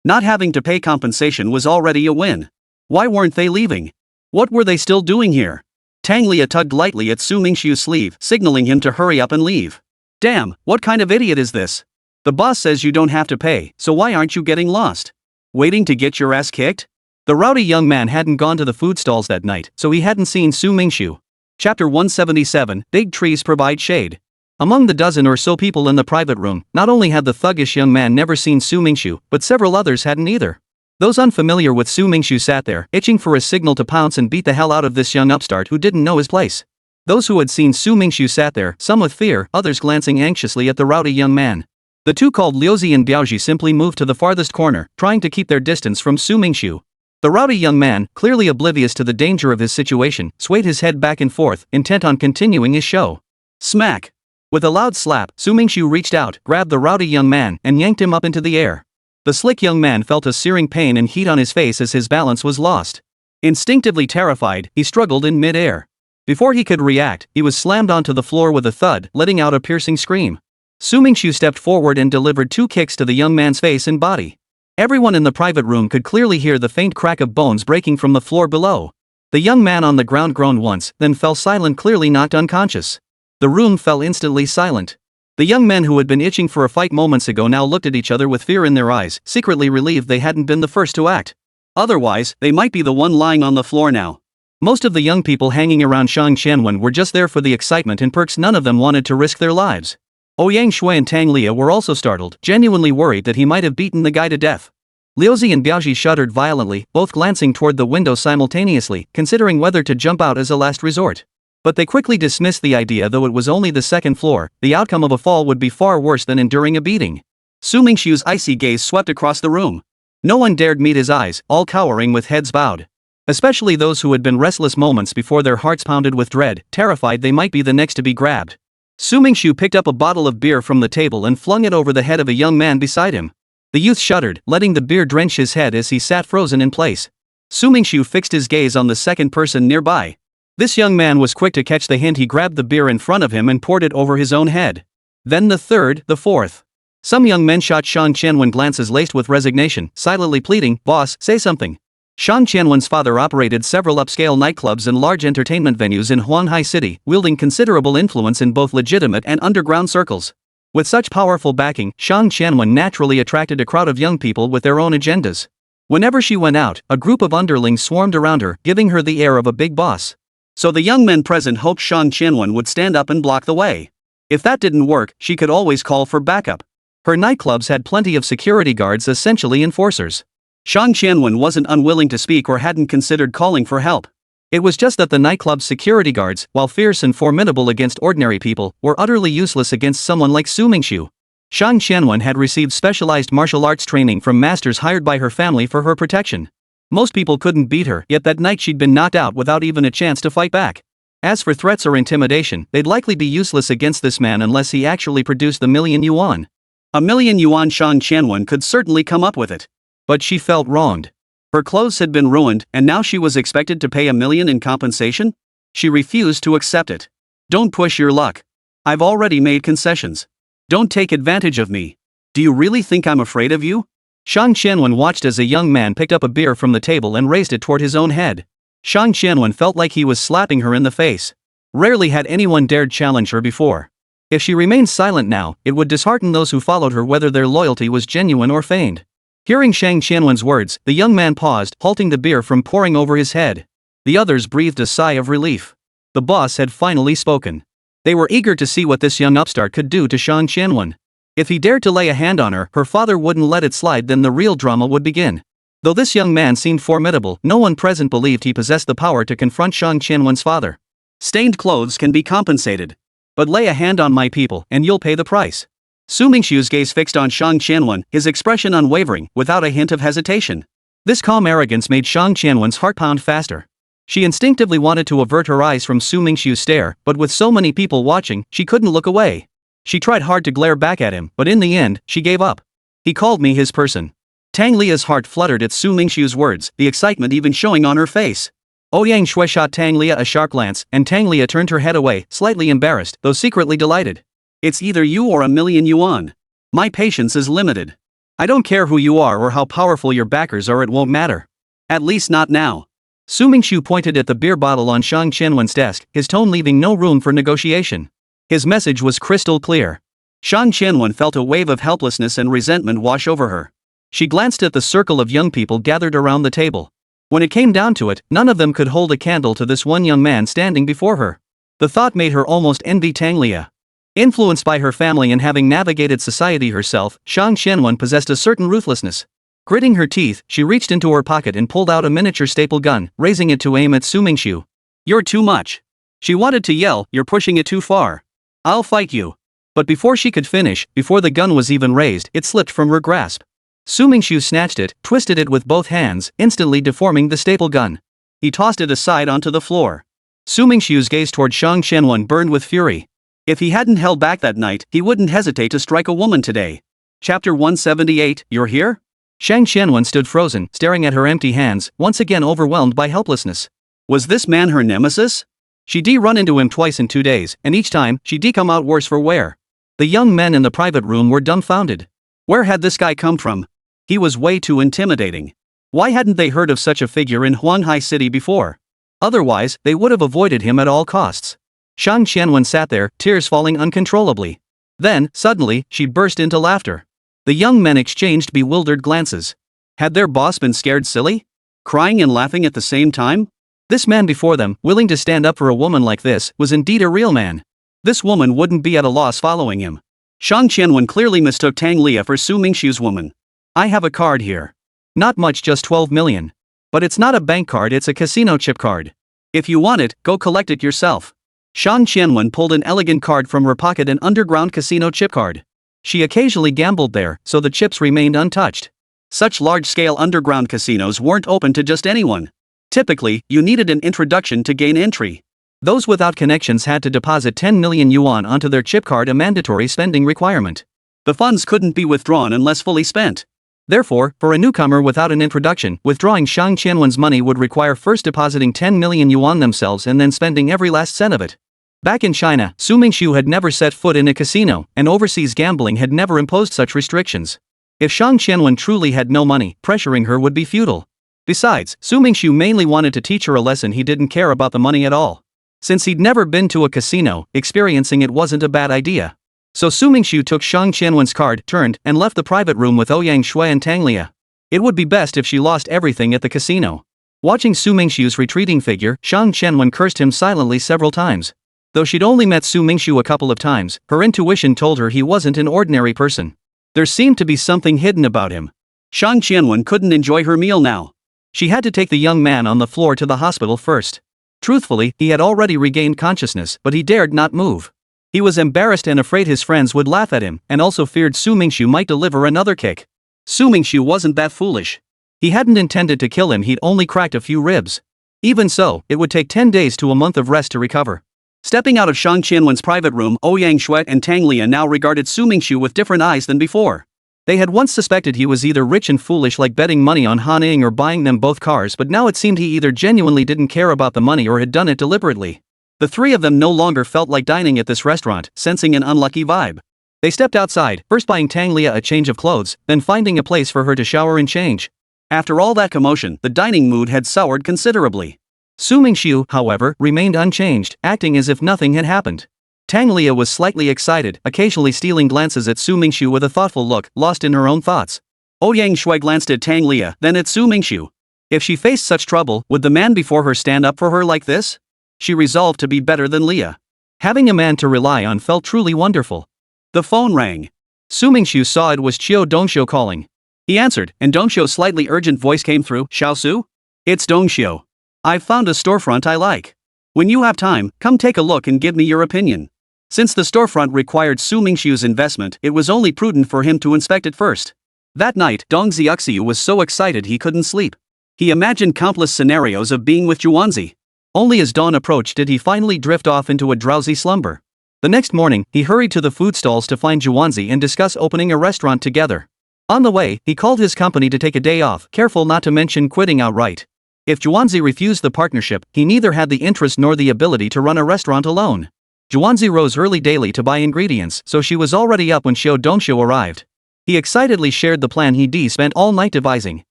Not having to pay compensation was already a win. Why weren't they leaving? What were they still doing here? Tang Lia tugged lightly at Su Mingxu's sleeve, signaling him to hurry up and leave. Damn, what kind of idiot is this? The boss says you don't have to pay, so why aren't you getting lost? Waiting to get your ass kicked? The rowdy young man hadn't gone to the food stalls that night, so he hadn't seen Su Mingxu. Chapter 177, Big Trees Provide Shade. Among the dozen or so people in the private room, not only had the thuggish young man never seen Su Mingxu, but several others hadn't either. Those unfamiliar with Su Mingxu sat there, itching for a signal to pounce and beat the hell out of this young upstart who didn't know his place. Those who had seen Su Mingxu sat there, some with fear, others glancing anxiously at the rowdy young man. The two called Liuzi and Biaoji simply moved to the farthest corner, trying to keep their distance from Su Mingxu. The rowdy young man, clearly oblivious to the danger of his situation, swayed his head back and forth, intent on continuing his show. Smack! With a loud slap, Su Mingxu reached out, grabbed the rowdy young man, and yanked him up into the air. The slick young man felt a searing pain and heat on his face as his balance was lost. Instinctively terrified, he struggled in mid-air. Before he could react, he was slammed onto the floor with a thud, letting out a piercing scream. Su Mingxu stepped forward and delivered 2 kicks to the young man's face and body. Everyone in the private room could clearly hear the faint crack of bones breaking from the floor below. The young man on the ground groaned once, then fell silent, clearly knocked unconscious. The room fell instantly silent. The young men who had been itching for a fight moments ago now looked at each other with fear in their eyes, secretly relieved they hadn't been the first to act. Otherwise, they might be the one lying on the floor now. Most of the young people hanging around Shang Qianwen were just there for the excitement and perks. None of them wanted to risk their lives. Ouyang Shui and Tang Lia were also startled, genuinely worried that he might have beaten the guy to death. Liuzi and Biaoji shuddered violently, both glancing toward the window simultaneously, considering whether to jump out as a last resort. But they quickly dismissed the idea. Though it was only the second floor, the outcome of a fall would be far worse than enduring a beating. Su Mingxu's icy gaze swept across the room. No one dared meet his eyes, all cowering with heads bowed. Especially those who had been restless moments before, their hearts pounded with dread, terrified they might be the next to be grabbed. Su Mingxu picked up a bottle of beer from the table and flung it over the head of a young man beside him. The youth shuddered, letting the beer drench his head as he sat frozen in place. Su Mingxu fixed his gaze on the second person nearby. This young man was quick to catch the hint. He grabbed the beer in front of him and poured it over his own head. Then the third, the fourth. Some young men shot Shang Qianwen glances laced with resignation, silently pleading, "Boss, say something." Shang Qianwen's father operated several upscale nightclubs and large entertainment venues in Huanghai City, wielding considerable influence in both legitimate and underground circles. With such powerful backing, Shang Qianwen naturally attracted a crowd of young people with their own agendas. Whenever she went out, a group of underlings swarmed around her, giving her the air of a big boss. So the young men present hoped Shang Qianwen would stand up and block the way. If that didn't work, she could always call for backup. Her nightclubs had plenty of security guards, essentially enforcers. Shang Qianwen wasn't unwilling to speak or hadn't considered calling for help. It was just that the nightclub's security guards, while fierce and formidable against ordinary people, were utterly useless against someone like Su Mingxu. Shang Qianwen had received specialized martial arts training from masters hired by her family for her protection. Most people couldn't beat her, yet that night she'd been knocked out without even a chance to fight back. As for threats or intimidation, they'd likely be useless against this man unless he actually produced the $1,000,000. $1,000,000 Shang Qianwen could certainly come up with it. But she felt wronged. Her clothes had been ruined, and now she was expected to pay $1,000,000 in compensation? She refused to accept it. Don't push your luck. I've already made concessions. Don't take advantage of me. Do you really think I'm afraid of you? Shang Qianwen watched as a young man picked up a beer from the table and raised it toward his own head. Shang Qianwen felt like he was slapping her in the face. Rarely had anyone dared challenge her before. If she remained silent now, it would dishearten those who followed her whether their loyalty was genuine or feigned. Hearing Shang Qianwen's words, the young man paused, halting the beer from pouring over his head. The others breathed a sigh of relief. The boss had finally spoken. They were eager to see what this young upstart could do to Shang Qianwen. If he dared to lay a hand on her, her father wouldn't let it slide, then the real drama would begin. Though this young man seemed formidable, no one present believed he possessed the power to confront Shang Qianwen's father. Stained clothes can be compensated. But lay a hand on my people, and you'll pay the price. Su Mingxu's gaze fixed on Shang Qianwen, his expression unwavering, without a hint of hesitation. This calm arrogance made Shang Qianwen's heart pound faster. She instinctively wanted to avert her eyes from Su Mingxu's stare, but with so many people watching, she couldn't look away. She tried hard to glare back at him, but in the end, she gave up. He called me his person. Tang Lia's heart fluttered at Su Mingxu's words, the excitement even showing on her face. Ouyang Shui shot Tang Lia a sharp glance, and Tang Lia turned her head away, slightly embarrassed, though secretly delighted. It's either you or $1,000,000 yuan. My patience is limited. I don't care who you are or how powerful your backers are, it won't matter. At least not now. Su Mingxu pointed at the beer bottle on Shang Qianwen's desk, his tone leaving no room for negotiation. His message was crystal clear. Shang Qianwen felt a wave of helplessness and resentment wash over her. She glanced at the circle of young people gathered around the table. When it came down to it, none of them could hold a candle to this one young man standing before her. The thought made her almost envy Tang Lia. Influenced by her family and having navigated society herself, Shang Qianwen possessed a certain ruthlessness. Gritting her teeth, she reached into her pocket and pulled out a miniature staple gun, raising it to aim at Su Mingxu. You're too much. She wanted to yell, you're pushing it too far. I'll fight you. But before she could finish, before the gun was even raised, it slipped from her grasp. Su Mingxu snatched it, twisted it with both hands, instantly deforming the staple gun. He tossed it aside onto the floor. Su Mingxu's gaze toward Shang Qianwen burned with fury. If he hadn't held back that night, he wouldn't hesitate to strike a woman today. Chapter 178, You're here? Shang Qianwen stood frozen, staring at her empty hands, once again overwhelmed by helplessness. Was this man her nemesis? She'd run into him twice in 2 days, and each time, she'd come out worse for wear. The young men in the private room were dumbfounded. Where had this guy come from? He was way too intimidating. Why hadn't they heard of such a figure in Huanghai City before? Otherwise, they would have avoided him at all costs. Shang Qianwen sat there, tears falling uncontrollably. Then, suddenly, she burst into laughter. The young men exchanged bewildered glances. Had their boss been scared silly? Crying and laughing at the same time? This man before them, willing to stand up for a woman like this, was indeed a real man. This woman wouldn't be at a loss following him. Shang Qianwen clearly mistook Tang Lia for Su Mingxu's woman. I have a card here. Not much, just 12 million. But it's not a bank card, it's a casino chip card. If you want it, go collect it yourself. Shang Qianwen pulled an elegant card from her pocket, an underground casino chip card. She occasionally gambled there, so the chips remained untouched. Such large-scale underground casinos weren't open to just anyone. Typically, you needed an introduction to gain entry. Those without connections had to deposit 10 million yuan onto their chip card, a mandatory spending requirement. The funds couldn't be withdrawn unless fully spent. Therefore, for a newcomer without an introduction, withdrawing Shang Qianwen's money would require first depositing 10 million yuan themselves and then spending every last cent of it. Back in China, Su Mingxu had never set foot in a casino, and overseas gambling had never imposed such restrictions. If Shang Qianwen truly had no money, pressuring her would be futile. Besides, Su Mingxu mainly wanted to teach her a lesson. He didn't care about the money at all. Since he'd never been to a casino, experiencing it wasn't a bad idea. So Su Mingxu took Shang Qianwen's card, turned, and left the private room with Ouyang Shui and Tang Lia. It would be best if she lost everything at the casino. Watching Su Mingxu's retreating figure, Shang Qianwen cursed him silently several times. Though she'd only met Su Mingxu a couple of times, her intuition told her he wasn't an ordinary person. There seemed to be something hidden about him. Shang Qianwen couldn't enjoy her meal now. She had to take the young man on the floor to the hospital first. Truthfully, he had already regained consciousness, but he dared not move. He was embarrassed and afraid his friends would laugh at him, and also feared Su Mingxu might deliver another kick. Su Mingxu wasn't that foolish. He hadn't intended to kill him, he'd only cracked a few ribs. Even so, it would take 10 days to a month of rest to recover. Stepping out of Shang Qianwen's private room, Ouyang Shui and Tang Lia now regarded Su Mingxu with different eyes than before. They had once suspected he was either rich and foolish, like betting money on Han Ying or buying them both cars, but now it seemed he either genuinely didn't care about the money or had done it deliberately. The three of them no longer felt like dining at this restaurant, sensing an unlucky vibe. They stepped outside, first buying Tang Lia a change of clothes, then finding a place for her to shower and change. After all that commotion, the dining mood had soured considerably. Su Mingxu, however, remained unchanged, acting as if nothing had happened. Tang Lia was slightly excited, occasionally stealing glances at Su Mingxu with a thoughtful look, lost in her own thoughts. Ouyang Shui glanced at Tang Lia, then at Su Mingxu. If she faced such trouble, would the man before her stand up for her like this? She resolved to be better than Lia. Having a man to rely on felt truly wonderful. The phone rang. Su Mingxu saw it was Qiu Dongxiu calling. He answered, and Dongxiu's slightly urgent voice came through. Xiao Su? It's Dongxiu. I've found a storefront I like. When you have time, come take a look and give me your opinion. Since the storefront required Su Mingxiu's investment, it was only prudent for him to inspect it first. That night, Dong Xiuxiu was so excited he couldn't sleep. He imagined countless scenarios of being with Zhuanzi. Only as dawn approached did he finally drift off into a drowsy slumber. The next morning, he hurried to the food stalls to find Zhuanzi and discuss opening a restaurant together. On the way, he called his company to take a day off, careful not to mention quitting outright. If Zhuanzi refused the partnership, he neither had the interest nor the ability to run a restaurant alone. Zhuanzi rose early daily to buy ingredients, so she was already up when Qiu Dongxiu arrived. He excitedly shared the plan he'd spent all night devising.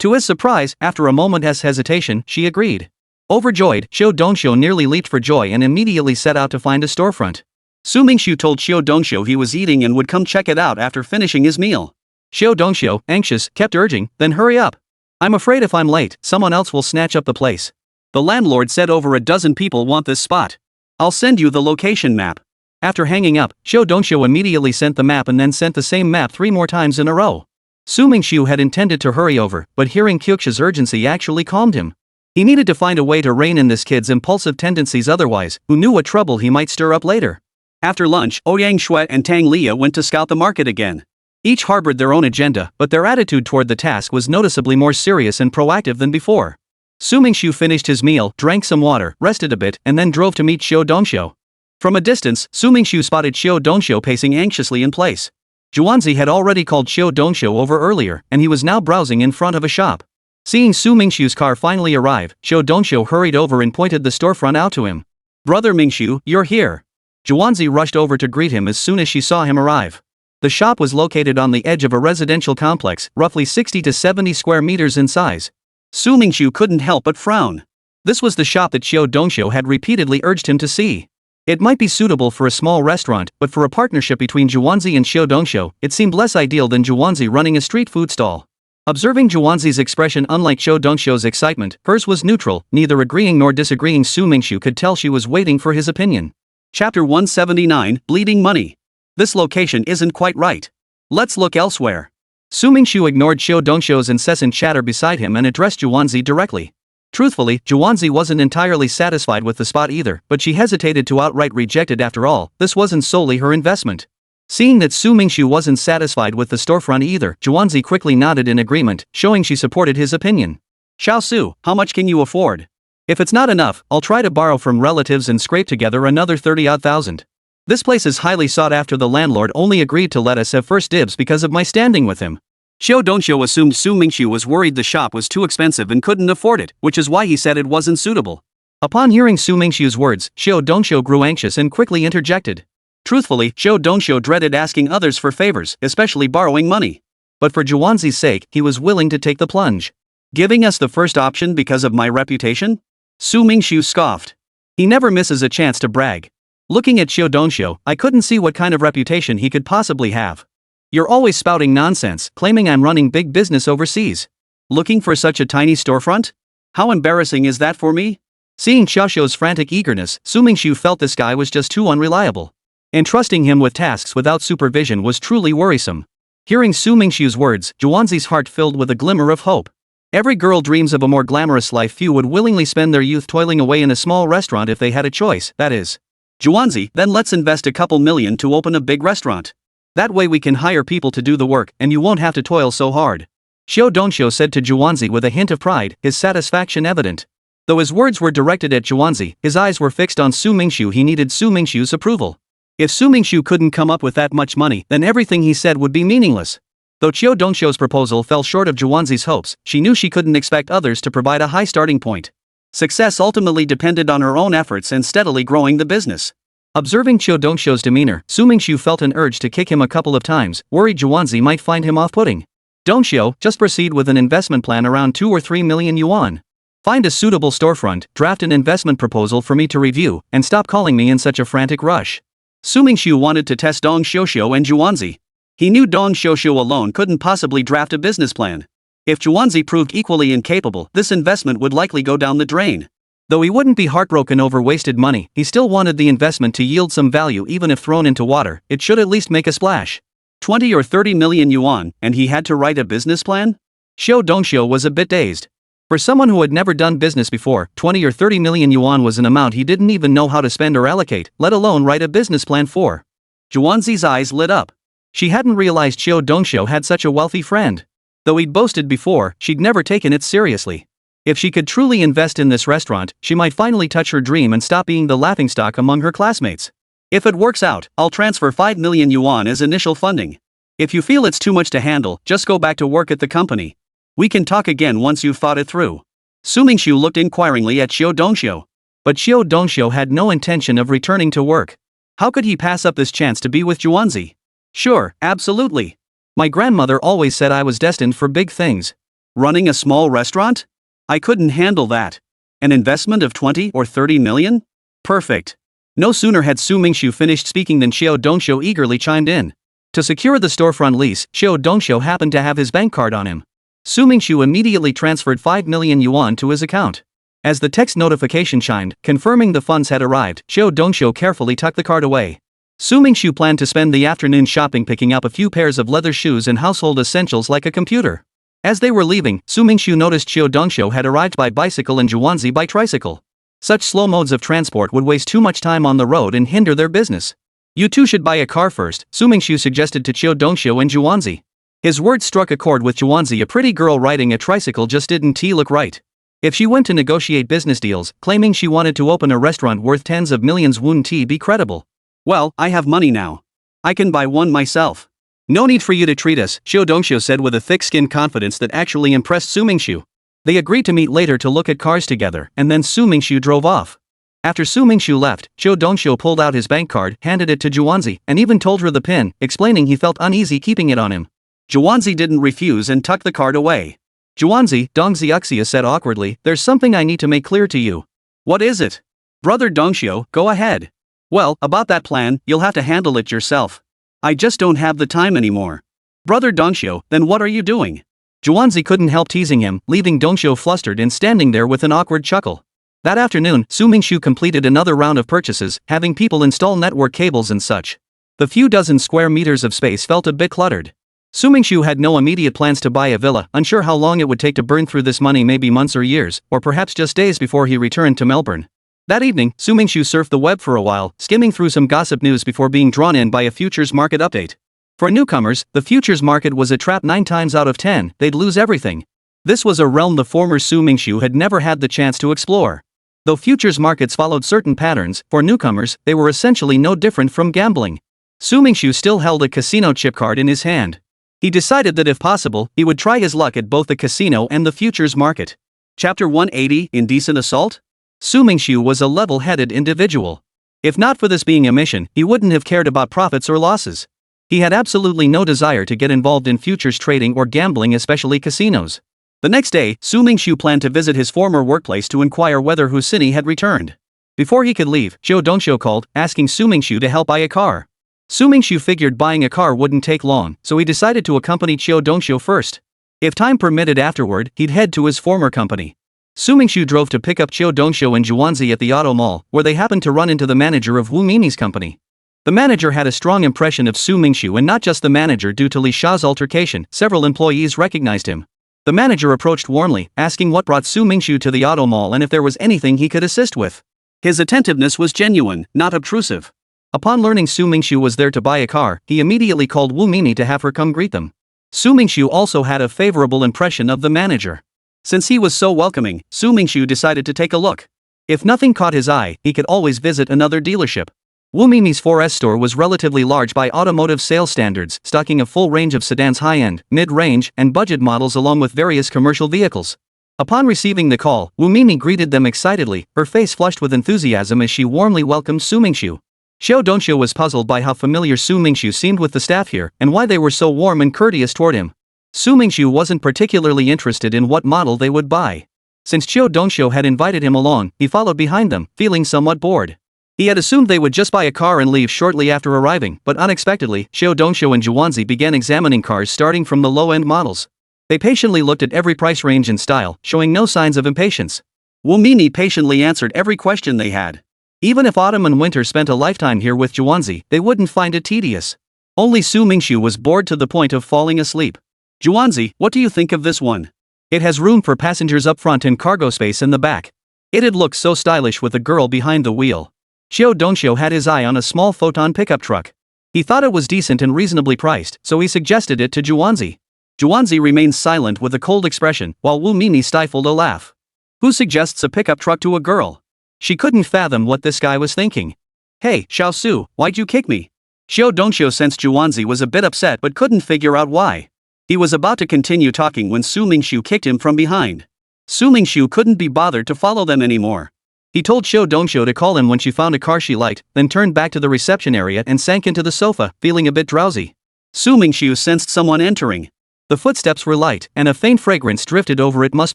To his surprise, after a moment's hesitation, she agreed. Overjoyed, Qiu Dongxiu nearly leaped for joy and immediately set out to find a storefront. Su Mingxu told Qiu Dongxiu he was eating and would come check it out after finishing his meal. Qiu Dongxiu, anxious, kept urging, then hurry up. I'm afraid if I'm late, someone else will snatch up the place. The landlord said over a dozen people want this spot. I'll send you the location map. After hanging up, Qiu Dongxiu immediately sent the map and then sent the same map 3 more times in a row. Su Mingxu had intended to hurry over, but hearing Qiuxia's urgency actually calmed him. He needed to find a way to rein in this kid's impulsive tendencies, otherwise, who knew what trouble he might stir up later. After lunch, Ouyang Shui and Tang Lia went to scout the market again. Each harbored their own agenda, but their attitude toward the task was noticeably more serious and proactive than before. Su Mingxu finished his meal, drank some water, rested a bit, and then drove to meet Qiu Dongxiu. From a distance, Su Mingxu spotted Qiu Dongxiu pacing anxiously in place. Zhuanzi had already called Qiu Dongxiu over earlier, and he was now browsing in front of a shop. Seeing Su Mingxu's car finally arrive, Qiu Dongxiu hurried over and pointed the storefront out to him. Brother Mingxu, you're here. Zhuanzi rushed over to greet him as soon as she saw him arrive. The shop was located on the edge of a residential complex, roughly 60 to 70 square meters in size. Su Mingxu couldn't help but frown. This was the shop that Qiu Dongxiu had repeatedly urged him to see. It might be suitable for a small restaurant, but for a partnership between Zhuanzi and Qiu Dongxiu, it seemed less ideal than Zhuanzi running a street food stall. Observing Zhuanzi's expression unlike Qiu Dongxiu's excitement, hers was neutral, neither agreeing nor disagreeing. Su Mingxu could tell she was waiting for his opinion. Chapter 179, Bleeding Money. This location isn't quite right. Let's look elsewhere. Su Mingxu ignored Qiu Dongxiu's incessant chatter beside him and addressed Zhuanzi directly. Truthfully, Zhuanzi wasn't entirely satisfied with the spot either, but she hesitated to outright reject it. After all, this wasn't solely her investment. Seeing that Su Mingxu wasn't satisfied with the storefront either, Zhuanzi quickly nodded in agreement, showing she supported his opinion. Xiao Su, how much can you afford? If it's not enough, I'll try to borrow from relatives and scrape together another 30-odd thousand. This place is highly sought after. The landlord only agreed to let us have first dibs because of my standing with him. Qiu Dongxiu assumed Su Mingxu was worried the shop was too expensive and couldn't afford it, which is why he said it wasn't suitable. Upon hearing Su Mingxiu's words, Qiu Dongxiu grew anxious and quickly interjected. Truthfully, Qiu Dongxiu dreaded asking others for favors, especially borrowing money. But for Zhuanzi's sake, he was willing to take the plunge. Giving us the first option because of my reputation? Su Mingxu scoffed. He never misses a chance to brag. Looking at Qiu Dongxiu, I couldn't see what kind of reputation he could possibly have. You're always spouting nonsense, claiming I'm running big business overseas. Looking for such a tiny storefront? How embarrassing is that for me? Seeing Xiaoxiu's frantic eagerness, Su Mingxu felt this guy was just too unreliable. Entrusting him with tasks without supervision was truly worrisome. Hearing Su Mingxiu's words, Zhuanzi's heart filled with a glimmer of hope. Every girl dreams of a more glamorous life. Few would willingly spend their youth toiling away in a small restaurant if they had a choice, that is. Zhuanzi, then let's invest a couple million to open a big restaurant. That way we can hire people to do the work and you won't have to toil so hard. Qiu Dongxiu said to Zhuanzi with a hint of pride, his satisfaction evident. Though his words were directed at Zhuanzi, his eyes were fixed on Su Mingxu. He needed Su Mingxu's approval. If Su Mingxu couldn't come up with that much money, then everything he said would be meaningless. Though Qiu Dongxiu's proposal fell short of Zhuanzi's hopes, she knew she couldn't expect others to provide a high starting point. Success ultimately depended on her own efforts and steadily growing the business. Observing Chiu Dongxiu's demeanor, Su Mingxu felt an urge to kick him a couple of times, worried Zhuanzi might find him off-putting. Dongxiu, just proceed with an investment plan around 2 or 3 million yuan. Find a suitable storefront, draft an investment proposal for me to review, and stop calling me in such a frantic rush. Su Mingxu wanted to test Dong Xiuxiu and Zhuanzi. He knew Dong Xiuxiu alone couldn't possibly draft a business plan. If Zhuanzi proved equally incapable, this investment would likely go down the drain. Though he wouldn't be heartbroken over wasted money, he still wanted the investment to yield some value even if thrown into water. It should at least make a splash. 20 or 30 million yuan, and he had to write a business plan? Xiu Dongxiu was a bit dazed. For someone who had never done business before, 20 or 30 million yuan was an amount he didn't even know how to spend or allocate, let alone write a business plan for. Zhuanzi's eyes lit up. She hadn't realized Xiu Dongxiu had such a wealthy friend. Though he'd boasted before, she'd never taken it seriously. If she could truly invest in this restaurant, she might finally touch her dream and stop being the laughingstock among her classmates. If it works out, I'll transfer 5 million yuan as initial funding. If you feel it's too much to handle, just go back to work at the company. We can talk again once you've thought it through. Su Mingxu looked inquiringly at Xiu Dongxiu. But Xiu Dongxiu had no intention of returning to work. How could he pass up this chance to be with Zhuanzi? Sure, absolutely. My grandmother always said I was destined for big things. Running a small restaurant? I couldn't handle that. An investment of 20 or 30 million? Perfect. No sooner had Su Mingxu finished speaking than Xiu Dongxiu eagerly chimed in. To secure the storefront lease, Xiu Dongxiu happened to have his bank card on him. Su Mingxu immediately transferred 5 million yuan to his account. As the text notification chimed, confirming the funds had arrived, Xiu Dongxiu carefully tucked the card away. Su Mingxu planned to spend the afternoon shopping, picking up a few pairs of leather shoes and household essentials like a computer. As they were leaving, Su Mingxu noticed Xiu Dongxiu had arrived by bicycle and Zhuanzi by tricycle. Such slow modes of transport would waste too much time on the road and hinder their business. You two should buy a car first, Su Mingxu suggested to Xiu Dongxiu and Zhuanzi. His words struck a chord with Zhuanzi. A pretty girl riding a tricycle just didn't look right. If she went to negotiate business deals, claiming she wanted to open a restaurant worth tens of millions, wouldn't be credible. Well, I have money now. I can buy one myself. No need for you to treat us, Xiu Dongxiu said with a thick-skinned confidence that actually impressed Su Mingxu. They agreed to meet later to look at cars together, and then Su Mingxu drove off. After Su Mingxu left, Xiu Dongxiu pulled out his bank card, handed it to Zhuanzi, and even told her the PIN, explaining he felt uneasy keeping it on him. Zhuanzi didn't refuse and tucked the card away. Zhuanzi, Dong Xiaxia said awkwardly, there's something I need to make clear to you. What is it? Brother Dongxiu, go ahead. Well, about that plan, you'll have to handle it yourself. I just don't have the time anymore. Brother Dongxiu, then what are you doing? Zhuanzi couldn't help teasing him, leaving Dongxiu flustered and standing there with an awkward chuckle. That afternoon, Su Mingxu completed another round of purchases, having people install network cables and such. The few dozen square meters of space felt a bit cluttered. Su Mingxu had no immediate plans to buy a villa, unsure how long it would take to burn through this money, maybe months or years, or perhaps just days before he returned to Melbourne. That evening, Su Mingxu surfed the web for a while, skimming through some gossip news before being drawn in by a futures market update. For newcomers, the futures market was a trap 9 times out of 10, they'd lose everything. This was a realm the former Su Mingxu had never had the chance to explore. Though futures markets followed certain patterns, for newcomers, they were essentially no different from gambling. Su Mingxu still held a casino chip card in his hand. He decided that if possible, he would try his luck at both the casino and the futures market. Chapter 180, Indecent Assault? Su Mingxu was a level-headed individual. If not for this being a mission, he wouldn't have cared about profits or losses. He had absolutely no desire to get involved in futures trading or gambling, especially casinos. The next day, Su Mingxu planned to visit his former workplace to inquire whether Husini had returned. Before he could leave, Xiu Dongxiu called, asking Su Mingxu to help buy a car. Su Mingxu figured buying a car wouldn't take long, so he decided to accompany Xiu Dongxiu first. If time permitted afterward, he'd head to his former company. Su Mingxu drove to pick up Xiu Dongxiu and Zhuanzi at the auto mall, where they happened to run into the manager of Wu Mimi's company. The manager had a strong impression of Su Mingxu, and not just the manager. Due to Li Sha's altercation, several employees recognized him. The manager approached warmly, asking what brought Su Mingxu to the auto mall and if there was anything he could assist with. His attentiveness was genuine, not obtrusive. Upon learning Su Mingxu was there to buy a car, he immediately called Wu Mimi to have her come greet them. Su Mingxu also had a favorable impression of the manager. Since he was so welcoming, Su Mingxu decided to take a look. If nothing caught his eye, he could always visit another dealership. Wu Mimi's 4S store was relatively large by automotive sales standards, stocking a full range of sedans, high-end, mid-range, and budget models along with various commercial vehicles. Upon receiving the call, Wu Mimi greeted them excitedly, her face flushed with enthusiasm as she warmly welcomed Su Mingxu. Xiao Dongxiu was puzzled by how familiar Su Mingxu seemed with the staff here, and why they were so warm and courteous toward him. Su Mingxu wasn't particularly interested in what model they would buy. Since Xiao Dongxiu had invited him along, he followed behind them, feeling somewhat bored. He had assumed they would just buy a car and leave shortly after arriving, but unexpectedly, Xiao Dongxiu and Zhuanzi began examining cars starting from the low-end models. They patiently looked at every price range and style, showing no signs of impatience. Wu Mimi patiently answered every question they had. Even if autumn and winter spent a lifetime here with Zhuanzi, they wouldn't find it tedious. Only Su Mingxu was bored to the point of falling asleep. Zhuanzi, what do you think of this one? It has room for passengers up front and cargo space in the back. It'd look so stylish with a girl behind the wheel. Xiao Dongxiu had his eye on a small photon pickup truck. He thought it was decent and reasonably priced, so he suggested it to Zhuanzi. Zhuanzi remained silent with a cold expression, while Wu Mimi stifled a laugh. Who suggests a pickup truck to a girl? She couldn't fathom what this guy was thinking. Hey, Xiao Su, why'd you kick me? Xiao Dongxiu sensed Zhuanzi was a bit upset but couldn't figure out why. He was about to continue talking when Su Mingxu kicked him from behind. Su Mingxu couldn't be bothered to follow them anymore. He told Xiao Dongxiu to call him when she found a car she liked, then turned back to the reception area and sank into the sofa, feeling a bit drowsy. Su Mingxu sensed someone entering. The footsteps were light, and a faint fragrance drifted over. It must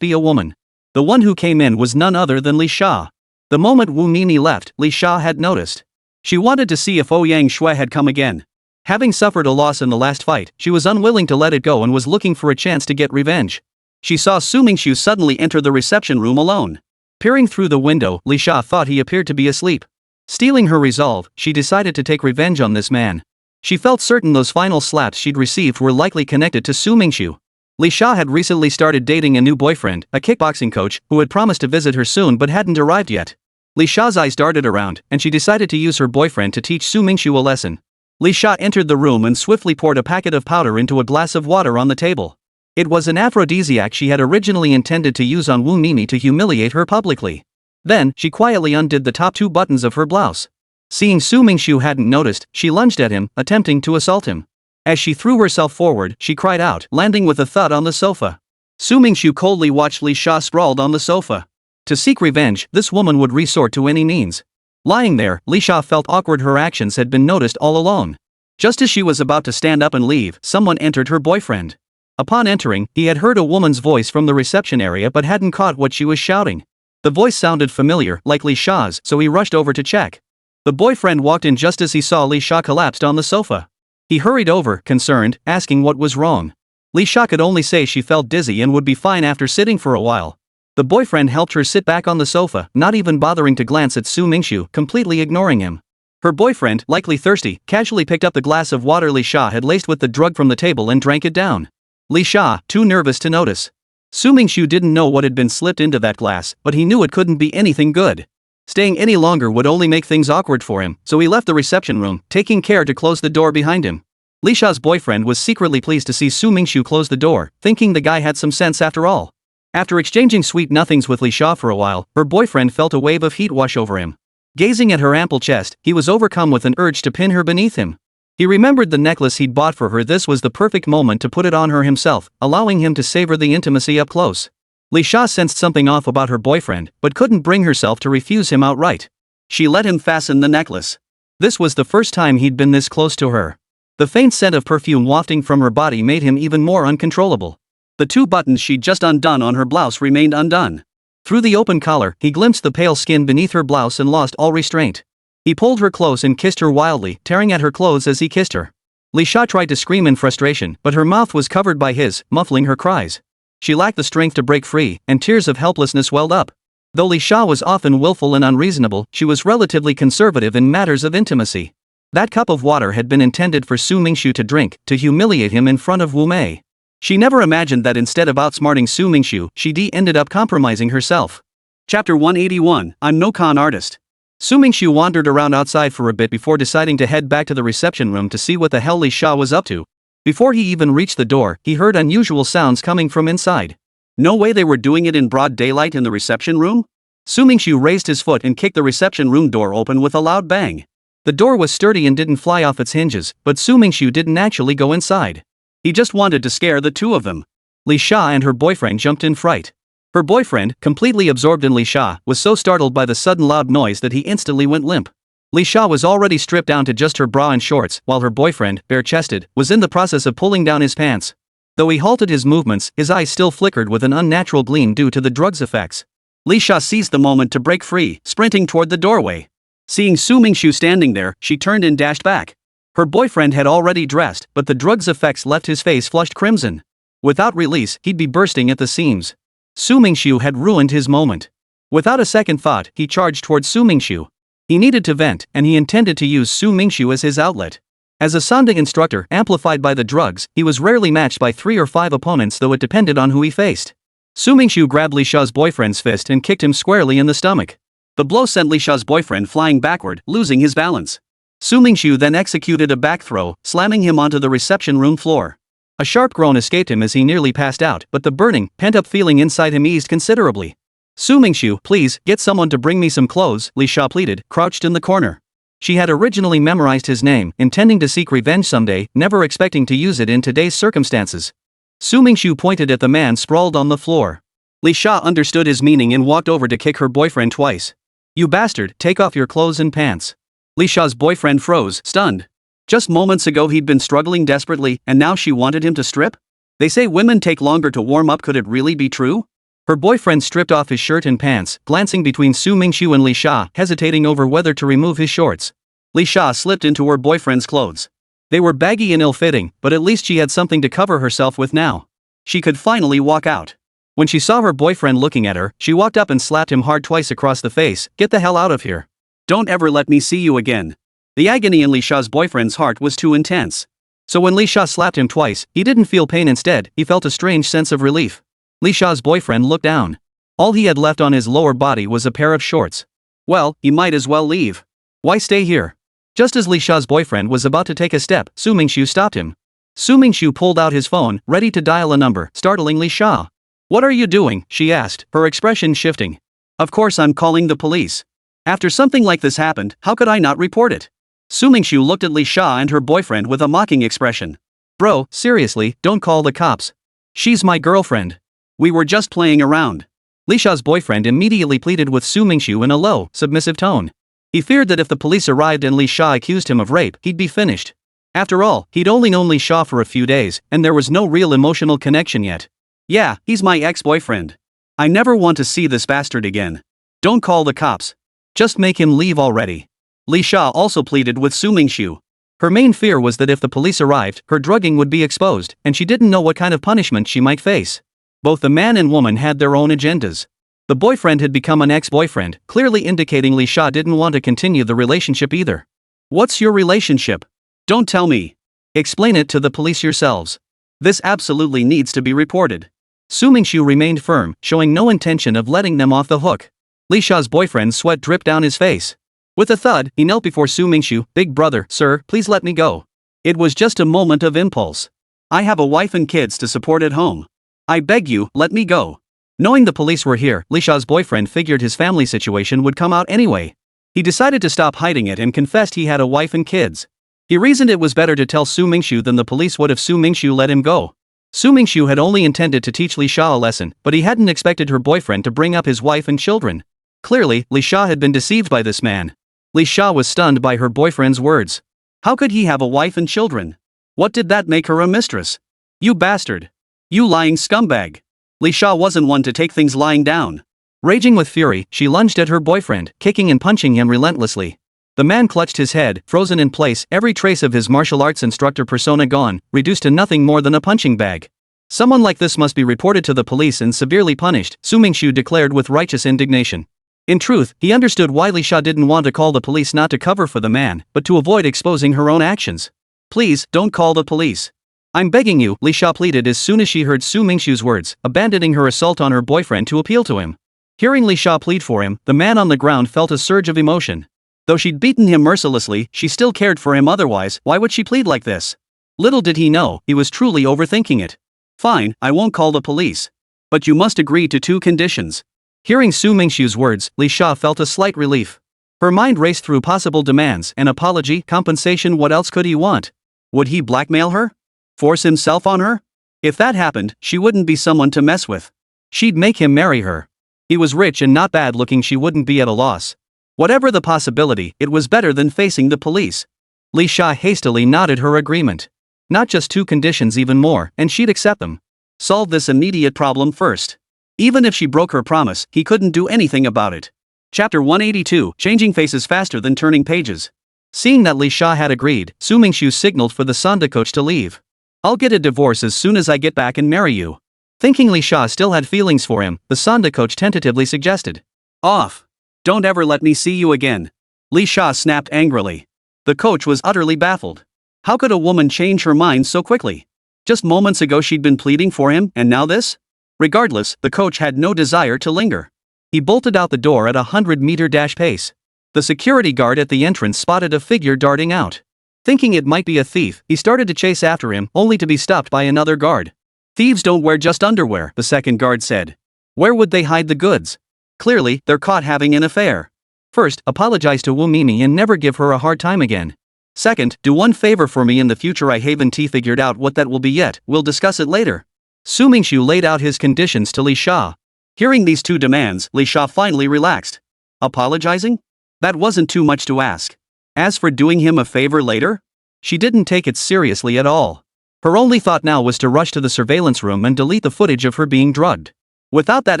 be a woman. The one who came in was none other than Li Sha. The moment Wu Mimi left, Li Sha had noticed. She wanted to see if Ouyang Shui had come again. Having suffered a loss in the last fight, she was unwilling to let it go and was looking for a chance to get revenge. She saw Su Mingxu suddenly enter the reception room alone. Peering through the window, Li Sha thought he appeared to be asleep. Stealing her resolve, she decided to take revenge on this man. She felt certain those final slaps she'd received were likely connected to Su Mingxu. Li Sha had recently started dating a new boyfriend, a kickboxing coach, who had promised to visit her soon but hadn't arrived yet. Li Sha's eyes darted around, and she decided to use her boyfriend to teach Su Mingxu a lesson. Li Sha entered the room and swiftly poured a packet of powder into a glass of water on the table. It was an aphrodisiac she had originally intended to use on Wu Mimi to humiliate her publicly. Then, she quietly undid the top 2 buttons of her blouse. Seeing Su Mingxu hadn't noticed, she lunged at him, attempting to assault him. As she threw herself forward, she cried out, landing with a thud on the sofa. Su Mingxu coldly watched Li Sha sprawled on the sofa. To seek revenge, this woman would resort to any means. Lying there, Li Sha felt awkward. Her actions had been noticed all along. Just as she was about to stand up and leave, someone entered. Her boyfriend. Upon entering, he had heard a woman's voice from the reception area but hadn't caught what she was shouting. The voice sounded familiar, like Li Sha's, so he rushed over to check. The boyfriend walked in just as he saw Li Sha collapsed on the sofa. He hurried over, concerned, asking what was wrong. Li Sha could only say she felt dizzy and would be fine after sitting for a while. The boyfriend helped her sit back on the sofa, not even bothering to glance at Su Mingxu, completely ignoring him. Her boyfriend, likely thirsty, casually picked up the glass of water Li Sha had laced with the drug from the table and drank it down. Li Sha, too nervous to notice. Su Mingxu didn't know what had been slipped into that glass, but he knew it couldn't be anything good. Staying any longer would only make things awkward for him, so he left the reception room, taking care to close the door behind him. Li Sha's boyfriend was secretly pleased to see Su Mingxu close the door, thinking the guy had some sense after all. After exchanging sweet nothings with Li Sha for a while, her boyfriend felt a wave of heat wash over him. Gazing at her ample chest, he was overcome with an urge to pin her beneath him. He remembered the necklace he'd bought for her. This was the perfect moment to put it on her himself, allowing him to savor the intimacy up close. Li Sha sensed something off about her boyfriend, but couldn't bring herself to refuse him outright. She let him fasten the necklace. This was the first time he'd been this close to her. The faint scent of perfume wafting from her body made him even more uncontrollable. The 2 buttons she'd just undone on her blouse remained undone. Through the open collar, he glimpsed the pale skin beneath her blouse and lost all restraint. He pulled her close and kissed her wildly, tearing at her clothes as he kissed her. Li Sha tried to scream in frustration, but her mouth was covered by his, muffling her cries. She lacked the strength to break free, and tears of helplessness welled up. Though Li Sha was often willful and unreasonable, she was relatively conservative in matters of intimacy. That cup of water had been intended for Su Mingxu to drink, to humiliate him in front of Wu Mei. She never imagined that instead of outsmarting Su Mingxu, she ended up compromising herself. Chapter 181, I'm no con artist. Su Mingxu wandered around outside for a bit before deciding to head back to the reception room to see what the hell Li Sha was up to. Before he even reached the door, he heard unusual sounds coming from inside. No way they were doing it in broad daylight in the reception room? Su Mingxu raised his foot and kicked the reception room door open with a loud bang. The door was sturdy and didn't fly off its hinges, but Su Mingxu didn't actually go inside. He just wanted to scare the 2 of them. Li Sha and her boyfriend jumped in fright. Her boyfriend, completely absorbed in Li Sha, was so startled by the sudden loud noise that he instantly went limp. Li Sha was already stripped down to just her bra and shorts, while her boyfriend, bare-chested, was in the process of pulling down his pants. Though he halted his movements, his eyes still flickered with an unnatural gleam due to the drug's effects. Li Sha seized the moment to break free, sprinting toward the doorway. Seeing Su Mingxu standing there, she turned and dashed back. Her boyfriend had already dressed, but the drug's effects left his face flushed crimson. Without release, he'd be bursting at the seams. Su Mingxu had ruined his moment. Without a second thought, he charged toward Su Mingxu. He needed to vent, and he intended to use Su Mingxu as his outlet. As a Sanda instructor amplified by the drugs, he was rarely matched by 3 or 5 opponents, though it depended on who he faced. Su Mingxu grabbed Li Sha's boyfriend's fist and kicked him squarely in the stomach. The blow sent Li Sha's boyfriend flying backward, losing his balance. Su Mingxu then executed a back throw, slamming him onto the reception room floor. A sharp groan escaped him as he nearly passed out, but the burning, pent-up feeling inside him eased considerably. Su Mingxu, please, get someone to bring me some clothes, Li Sha pleaded, crouched in the corner. She had originally memorized his name, intending to seek revenge someday, never expecting to use it in today's circumstances. Su Mingxu pointed at the man sprawled on the floor. Li Sha understood his meaning and walked over to kick her boyfriend twice. You bastard, take off your clothes and pants. Li Sha's boyfriend froze, stunned. Just moments ago he'd been struggling desperately, and now she wanted him to strip? They say women take longer to warm up, could it really be true? Her boyfriend stripped off his shirt and pants, glancing between Su Mingxu and Li Sha, hesitating over whether to remove his shorts. Li Sha slipped into her boyfriend's clothes. They were baggy and ill-fitting, but at least she had something to cover herself with now. She could finally walk out. When she saw her boyfriend looking at her, she walked up and slapped him hard twice across the face. Get the hell out of here. Don't ever let me see you again. The agony in Li Sha's boyfriend's heart was too intense. So when Li Sha slapped him twice, he didn't feel pain, instead, he felt a strange sense of relief. Li Sha's boyfriend looked down. All he had left on his lower body was a pair of shorts. Well, he might as well leave. Why stay here? Just as Li Sha's boyfriend was about to take a step, Su Mingxu stopped him. Su Mingxu pulled out his phone, ready to dial a number, startling Li Sha. What are you doing? She asked, her expression shifting. Of course I'm calling the police. After something like this happened, how could I not report it? Su Mingxu looked at Li Sha and her boyfriend with a mocking expression. Bro, seriously, don't call the cops. She's my girlfriend. We were just playing around. Li Sha's boyfriend immediately pleaded with Su Mingxu in a low, submissive tone. He feared that if the police arrived and Li Sha accused him of rape, he'd be finished. After all, he'd only known Li Sha for a few days, and there was no real emotional connection yet. Yeah, he's my ex-boyfriend. I never want to see this bastard again. Don't call the cops. Just make him leave already. Li Sha also pleaded with Su Mingxu. Her main fear was that if the police arrived, her drugging would be exposed, and she didn't know what kind of punishment she might face. Both the man and woman had their own agendas. The boyfriend had become an ex-boyfriend, clearly indicating Li Sha didn't want to continue the relationship either. What's your relationship? Don't tell me. Explain it to the police yourselves. This absolutely needs to be reported. Su Mingxu remained firm, showing no intention of letting them off the hook. Li Sha's boyfriend's sweat dripped down his face. With a thud, he knelt before Su Mingxu. Big brother, sir, please let me go. It was just a moment of impulse. I have a wife and kids to support at home. I beg you, let me go. Knowing the police were here, Li Sha's boyfriend figured his family situation would come out anyway. He decided to stop hiding it and confessed he had a wife and kids. He reasoned it was better to tell Su Mingxu than the police would if Su Mingxu let him go. Su Mingxu had only intended to teach Li Sha a lesson, but he hadn't expected her boyfriend to bring up his wife and children. Clearly, Li Sha had been deceived by this man. Li Sha was stunned by her boyfriend's words. How could he have a wife and children? What did that make her a mistress? You bastard. You lying scumbag. Li Sha wasn't one to take things lying down. Raging with fury, she lunged at her boyfriend, kicking and punching him relentlessly. The man clutched his head, frozen in place, every trace of his martial arts instructor persona gone, reduced to nothing more than a punching bag. Someone like this must be reported to the police and severely punished, Su Mingxu declared with righteous indignation. In truth, he understood why Li Sha didn't want to call the police, not to cover for the man, but to avoid exposing her own actions. Please, don't call the police. I'm begging you, Li Sha pleaded as soon as she heard Su Mingxu's words, abandoning her assault on her boyfriend to appeal to him. Hearing Li Sha plead for him, the man on the ground felt a surge of emotion. Though she'd beaten him mercilessly, she still cared for him, otherwise, why would she plead like this? Little did he know, he was truly overthinking it. Fine, I won't call the police. But you must agree to 2 conditions. Hearing Su Mingxu's words, Li Sha felt a slight relief. Her mind raced through possible demands: an apology, compensation, what else could he want? Would he blackmail her? Force himself on her? If that happened, she wouldn't be someone to mess with. She'd make him marry her. He was rich and not bad looking, she wouldn't be at a loss. Whatever the possibility, it was better than facing the police. Li Sha hastily nodded her agreement. Not just 2 conditions, even more, and she'd accept them. Solve this immediate problem first. Even if she broke her promise, he couldn't do anything about it. Chapter 182, Changing Faces Faster Than Turning Pages. Seeing that Li Sha had agreed, Su Mingxu signaled for the Sanda coach to leave. I'll get a divorce as soon as I get back and marry you. Thinking Li Sha still had feelings for him, the Sanda coach tentatively suggested. Off. Don't ever let me see you again. Li Sha snapped angrily. The coach was utterly baffled. How could a woman change her mind so quickly? Just moments ago she'd been pleading for him, and now this? Regardless, the coach had no desire to linger. He bolted out the door at a 100-meter dash pace. The security guard at the entrance spotted a figure darting out. Thinking it might be a thief, he started to chase after him, only to be stopped by another guard. Thieves don't wear just underwear, the second guard said. Where would they hide the goods? Clearly, they're caught having an affair. First, apologize to Wu Mimi and never give her a hard time again. Second, do one favor for me in the future. I haven't figured out what that will be yet, we'll discuss it later. Su Mingxu laid out his conditions to Li Sha. Hearing these 2 demands, Li Sha finally relaxed. Apologizing? That wasn't too much to ask. As for doing him a favor later? She didn't take it seriously at all. Her only thought now was to rush to the surveillance room and delete the footage of her being drugged. Without that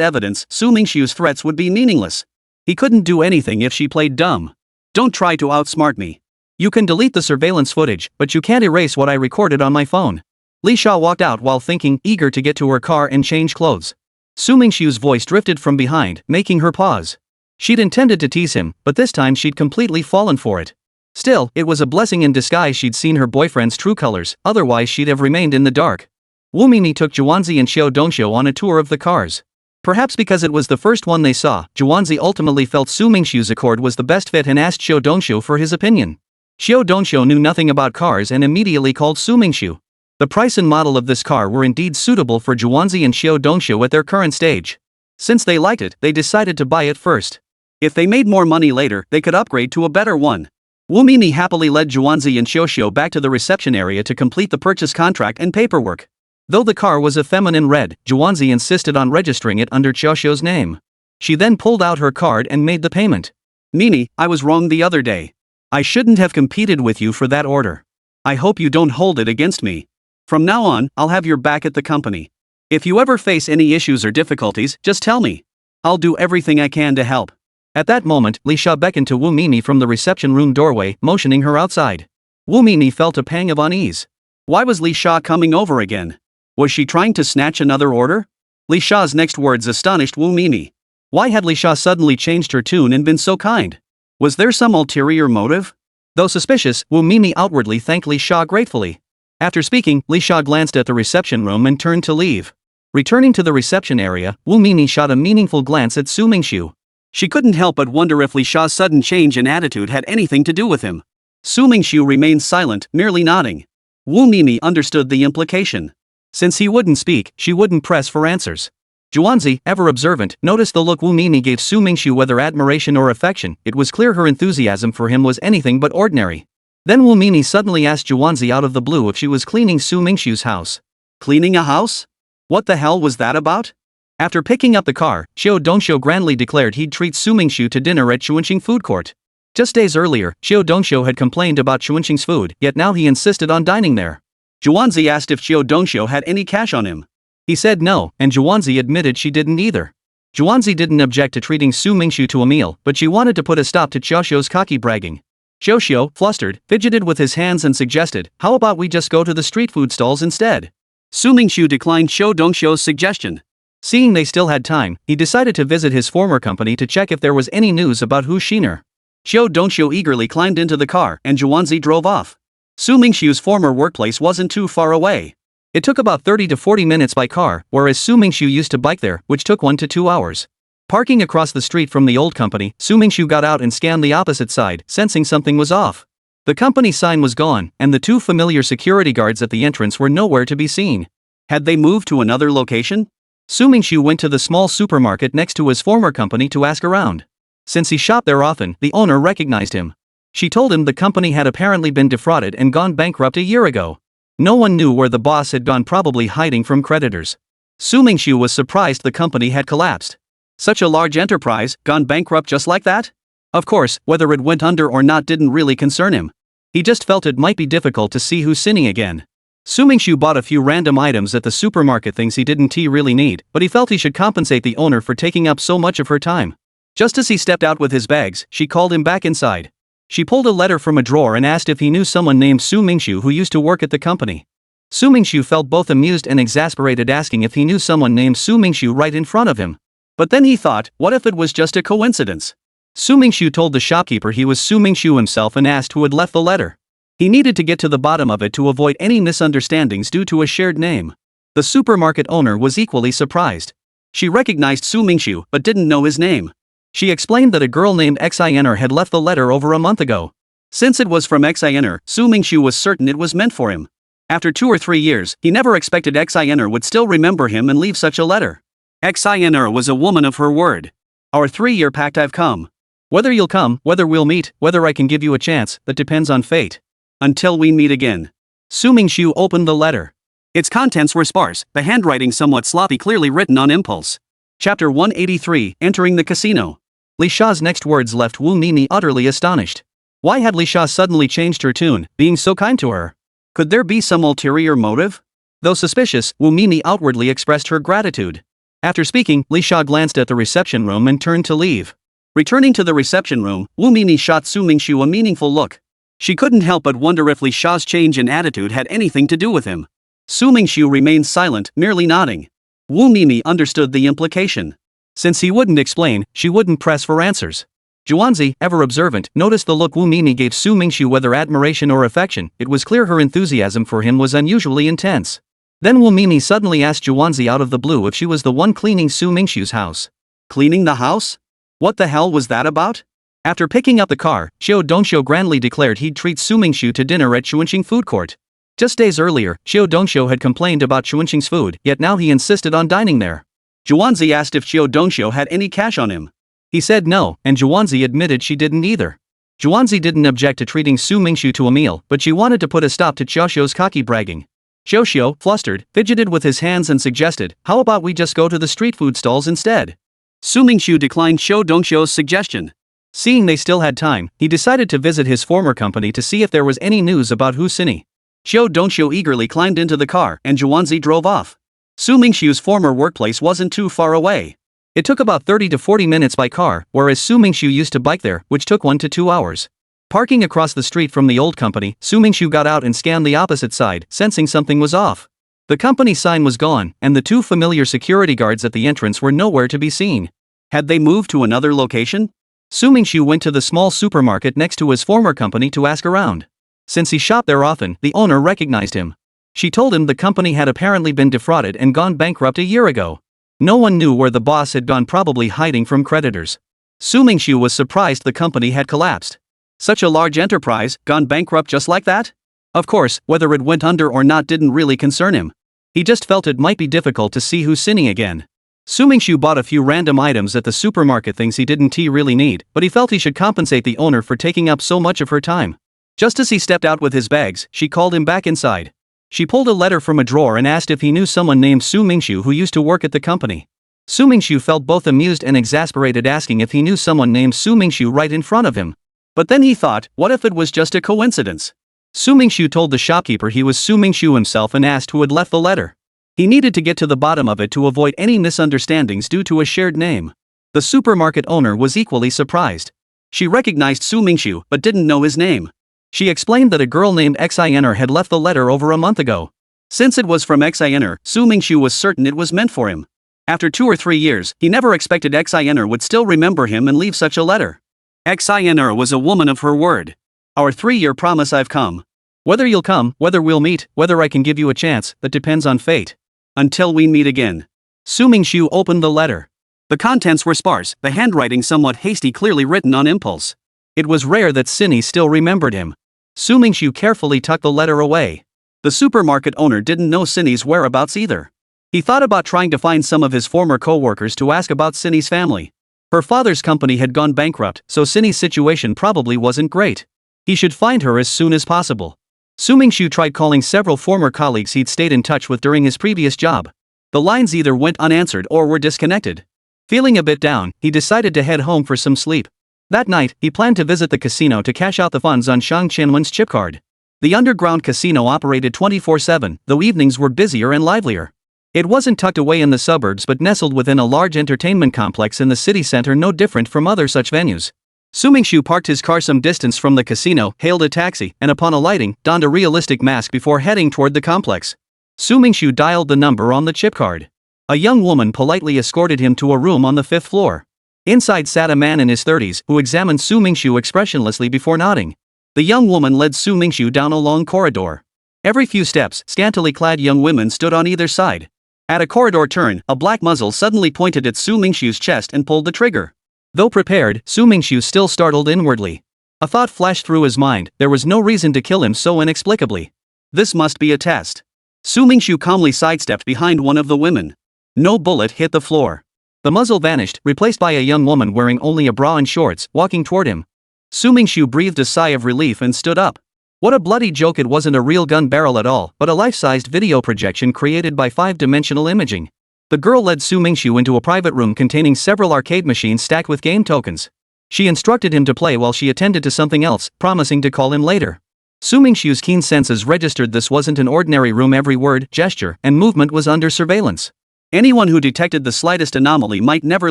evidence, Su Mingxiu's threats would be meaningless. He couldn't do anything if she played dumb. Don't try to outsmart me. You can delete the surveillance footage, but you can't erase what I recorded on my phone. Li Sha walked out while thinking, eager to get to her car and change clothes. Su Mingxiu's voice drifted from behind, making her pause. She'd intended to tease him, but this time she'd completely fallen for it. Still, it was a blessing in disguise she'd seen her boyfriend's true colors, otherwise she'd have remained in the dark. Wu Mimi took Zhuanzi and Xiao Dongxiu on a tour of the cars. Perhaps because it was the first one they saw, Zhuanzi ultimately felt Su Mingxiu's Accord was the best fit and asked Xiao Dongxiu for his opinion. Xiao Dongxiu knew nothing about cars and immediately called Su Mingxiu. The price and model of this car were indeed suitable for Zhuanzi and Xiao Dongxiu at their current stage. Since they liked it, they decided to buy it first. If they made more money later, they could upgrade to a better one. Wu Mimi happily led Zhuanzi and Xiaoxiu back to the reception area to complete the purchase contract and paperwork. Though the car was a feminine red, Zhuanzi insisted on registering it under Xiaoxiu's name. She then pulled out her card and made the payment. Mimi, I was wrong the other day. I shouldn't have competed with you for that order. I hope you don't hold it against me. From now on, I'll have your back at the company. If you ever face any issues or difficulties, just tell me. I'll do everything I can to help. At that moment, Li Sha beckoned to Wu Mimi from the reception room doorway, motioning her outside. Wu Mimi felt a pang of unease. Why was Li Sha coming over again? Was she trying to snatch another order? Li Sha's next words astonished Wu Mimi. Why had Li Sha suddenly changed her tune and been so kind? Was there some ulterior motive? Though suspicious, Wu Mimi outwardly thanked Li Sha gratefully. After speaking, Li Sha glanced at the reception room and turned to leave. Returning to the reception area, Wu Mimi shot a meaningful glance at Su Mingxu. She couldn't help but wonder if Li Sha's sudden change in attitude had anything to do with him. Su Mingxu remained silent, merely nodding. Wu Mimi understood the implication. Since he wouldn't speak, she wouldn't press for answers. Zhuanzi, ever observant, noticed the look Wu Mimi gave Su Mingxu, whether admiration or affection. It was clear her enthusiasm for him was anything but ordinary. Then Wu Mimi suddenly asked Zhuanzi out of the blue if she was cleaning Su Mingxu's house. Cleaning a house? What the hell was that about? After picking up the car, Xiao Dongxiu grandly declared he'd treat Su Mingxu to dinner at Chuanqing Food Court. Just days earlier, Xiao Dongxiu had complained about Chuanqing's food, yet now he insisted on dining there. Zhuanzi asked if Xiao Dongxiu had any cash on him. He said no, and Zhuanzi admitted she didn't either. Zhuanzi didn't object to treating Su Mingxu to a meal, but she wanted to put a stop to Xiaoxiu's cocky bragging. Xiaoxiu, flustered, fidgeted with his hands and suggested, "How about we just go to the street food stalls instead?" Su Mingxu declined Xiao Dongxiu's suggestion. Seeing they still had time, he decided to visit his former company to check if there was any news about Hu Xiner. Xiao Dongxiu eagerly climbed into the car and Zhuanzi drove off. Su Mingxiu's former workplace wasn't too far away. It took about 30 to 40 minutes by car, whereas Su Mingxiu used to bike there, which took 1 to 2 hours. Parking across the street from the old company, Su Mingxiu got out and scanned the opposite side, sensing something was off. The company sign was gone, and the 2 familiar security guards at the entrance were nowhere to be seen. Had they moved to another location? Su Mingxiu went to the small supermarket next to his former company to ask around. Since he shopped there often, the owner recognized him. She told him the company had apparently been defrauded and gone bankrupt a year ago. No one knew where the boss had gone, probably hiding from creditors. Su Mingxu was surprised the company had collapsed. Such a large enterprise, gone bankrupt just like that? Of course, whether it went under or not didn't really concern him. He just felt it might be difficult to see who's sinning again. Su Mingxu bought a few random items at the supermarket, things he didn't really need, but he felt he should compensate the owner for taking up so much of her time. Just as he stepped out with his bags, she called him back inside. She pulled a letter from a drawer and asked if he knew someone named Su Mingxu who used to work at the company. Su Mingxu felt both amused and exasperated, asking if he knew someone named Su Mingxu right in front of him. But then he thought, what if it was just a coincidence? Su Mingxu told the shopkeeper he was Su Mingxu himself and asked who had left the letter. He needed to get to the bottom of it to avoid any misunderstandings due to a shared name. The supermarket owner was equally surprised. She recognized Su Mingxu but didn't know his name. She explained that a girl named Xin had left the letter over a month ago. Since it was from Xin, Su Mingxu was certain it was meant for him. After 2 or 3 years, he never expected Xin would still remember him and leave such a letter. Xin was a woman of her word. Our 3-year pact, I've come. Whether you'll come, whether we'll meet, whether I can give you a chance, that depends on fate. Until we meet again. Su Mingxu opened the letter. Its contents were sparse, the handwriting somewhat sloppy, clearly written on impulse. Chapter 183, Entering the Casino. Li Sha's next words left Wu Mimi utterly astonished. Why had Li Sha suddenly changed her tune, being so kind to her? Could there be some ulterior motive? Though suspicious, Wu Mimi outwardly expressed her gratitude. After speaking, Li Sha glanced at the reception room and turned to leave. Returning to the reception room, Wu Mimi shot Su Mingxu a meaningful look. She couldn't help but wonder if Li Sha's change in attitude had anything to do with him. Su Mingxu remained silent, merely nodding. Wu Mimi understood the implication. Since he wouldn't explain, she wouldn't press for answers. Zhuanzi, ever observant, noticed the look Wu Mimi gave Su Mingxu, whether admiration or affection. It was clear her enthusiasm for him was unusually intense. Then Wu Mimi suddenly asked Zhuanzi out of the blue if she was the one cleaning Su Mingxu's house. Cleaning the house? What the hell was that about? After picking up the car, Xiao Dongxiu grandly declared he'd treat Su Mingxu to dinner at Chuanqing Food Court. Just days earlier, Xiao Dongxiu had complained about Chuanqing's food, yet now he insisted on dining there. Zhuanzi asked if Xiao Dongxiu had any cash on him. He said no, and Zhuanzi admitted she didn't either. Zhuanzi didn't object to treating Su Mingxu to a meal, but she wanted to put a stop to Xiaoxiu's cocky bragging. Xiaoxiu, flustered, fidgeted with his hands and suggested, how about we just go to the street food stalls instead? Su Mingxu declined Xiao Dongxiu's suggestion. Seeing they still had time, he decided to visit his former company to see if there was any news about Hu Sini. Xiao Dongxiu eagerly climbed into the car and Zhuanzi drove off. Su Mingxu's former workplace wasn't too far away. It took about 30 to 40 minutes by car, whereas Su Mingxu used to bike there, which took 1 to 2 hours. Parking across the street from the old company, Su Mingxu got out and scanned the opposite side, sensing something was off. The company sign was gone, and the 2 familiar security guards at the entrance were nowhere to be seen. Had they moved to another location? Su Mingxu went to the small supermarket next to his former company to ask around. Since he shopped there often, the owner recognized him. She told him the company had apparently been defrauded and gone bankrupt a year ago. No one knew where the boss had gone, probably hiding from creditors. Su Mingxu was surprised the company had collapsed. Such a large enterprise, gone bankrupt just like that? Of course, whether it went under or not didn't really concern him. He just felt it might be difficult to see who's sinning again. Su Mingxu bought a few random items at the supermarket, things he didn't really need, but he felt he should compensate the owner for taking up so much of her time. Just as he stepped out with his bags, she called him back inside. She pulled a letter from a drawer and asked if he knew someone named Su Mingxu who used to work at the company. Su Mingxu felt both amused and exasperated, asking if he knew someone named Su Mingxu right in front of him. But then he thought, what if it was just a coincidence? Su Mingxu told the shopkeeper he was Su Mingxu himself and asked who had left the letter. He needed to get to the bottom of it to avoid any misunderstandings due to a shared name. The supermarket owner was equally surprised. She recognized Su Mingxu but didn't know his name. She explained that a girl named Xin had left the letter over a month ago. Since it was from Xin, Su Mingxu was certain it was meant for him. After 2 or 3 years, he never expected Xin would still remember him and leave such a letter. Xin was a woman of her word. Our 3-year promise, I've come. Whether you'll come, whether we'll meet, whether I can give you a chance, that depends on fate. Until we meet again. Su Mingxu opened the letter. The contents were sparse, the handwriting somewhat hasty, clearly written on impulse. It was rare that Sini still remembered him. Su Mingxu carefully tucked the letter away. The supermarket owner didn't know Sini's whereabouts either. He thought about trying to find some of his former co-workers to ask about Sini's family. Her father's company had gone bankrupt, so Sini's situation probably wasn't great. He should find her as soon as possible. Su Mingxu tried calling several former colleagues he'd stayed in touch with during his previous job. The lines either went unanswered or were disconnected. Feeling a bit down, he decided to head home for some sleep. That night, he planned to visit the casino to cash out the funds on Shang Qianwen's chip card. The underground casino operated 24/7, though evenings were busier and livelier. It wasn't tucked away in the suburbs but nestled within a large entertainment complex in the city center, no different from other such venues. Su Mingxu parked his car some distance from the casino, hailed a taxi, and upon alighting, donned a realistic mask before heading toward the complex. Su Mingxu dialed the number on the chip card. A young woman politely escorted him to a room on the 5th floor. Inside sat a man in his 30s who examined Su Mingxu expressionlessly before nodding. The young woman led Su Mingxu down a long corridor. Every few steps, scantily clad young women stood on either side. At a corridor turn, a black muzzle suddenly pointed at Su Mingxu's chest and pulled the trigger. Though prepared, Su Mingxu still startled inwardly. A thought flashed through his mind: there was no reason to kill him so inexplicably. This must be a test. Su Mingxu calmly sidestepped behind one of the women. No bullet hit the floor. The muzzle vanished, replaced by a young woman wearing only a bra and shorts, walking toward him. Su Mingxu breathed a sigh of relief and stood up. What a bloody joke! It wasn't a real gun barrel at all, but a life-sized video projection created by 5-dimensional imaging. The girl led Su Mingxu into a private room containing several arcade machines stacked with game tokens. She instructed him to play while she attended to something else, promising to call him later. Su Mingxu's keen senses registered this wasn't an ordinary room. Every word, gesture, and movement was under surveillance. Anyone who detected the slightest anomaly might never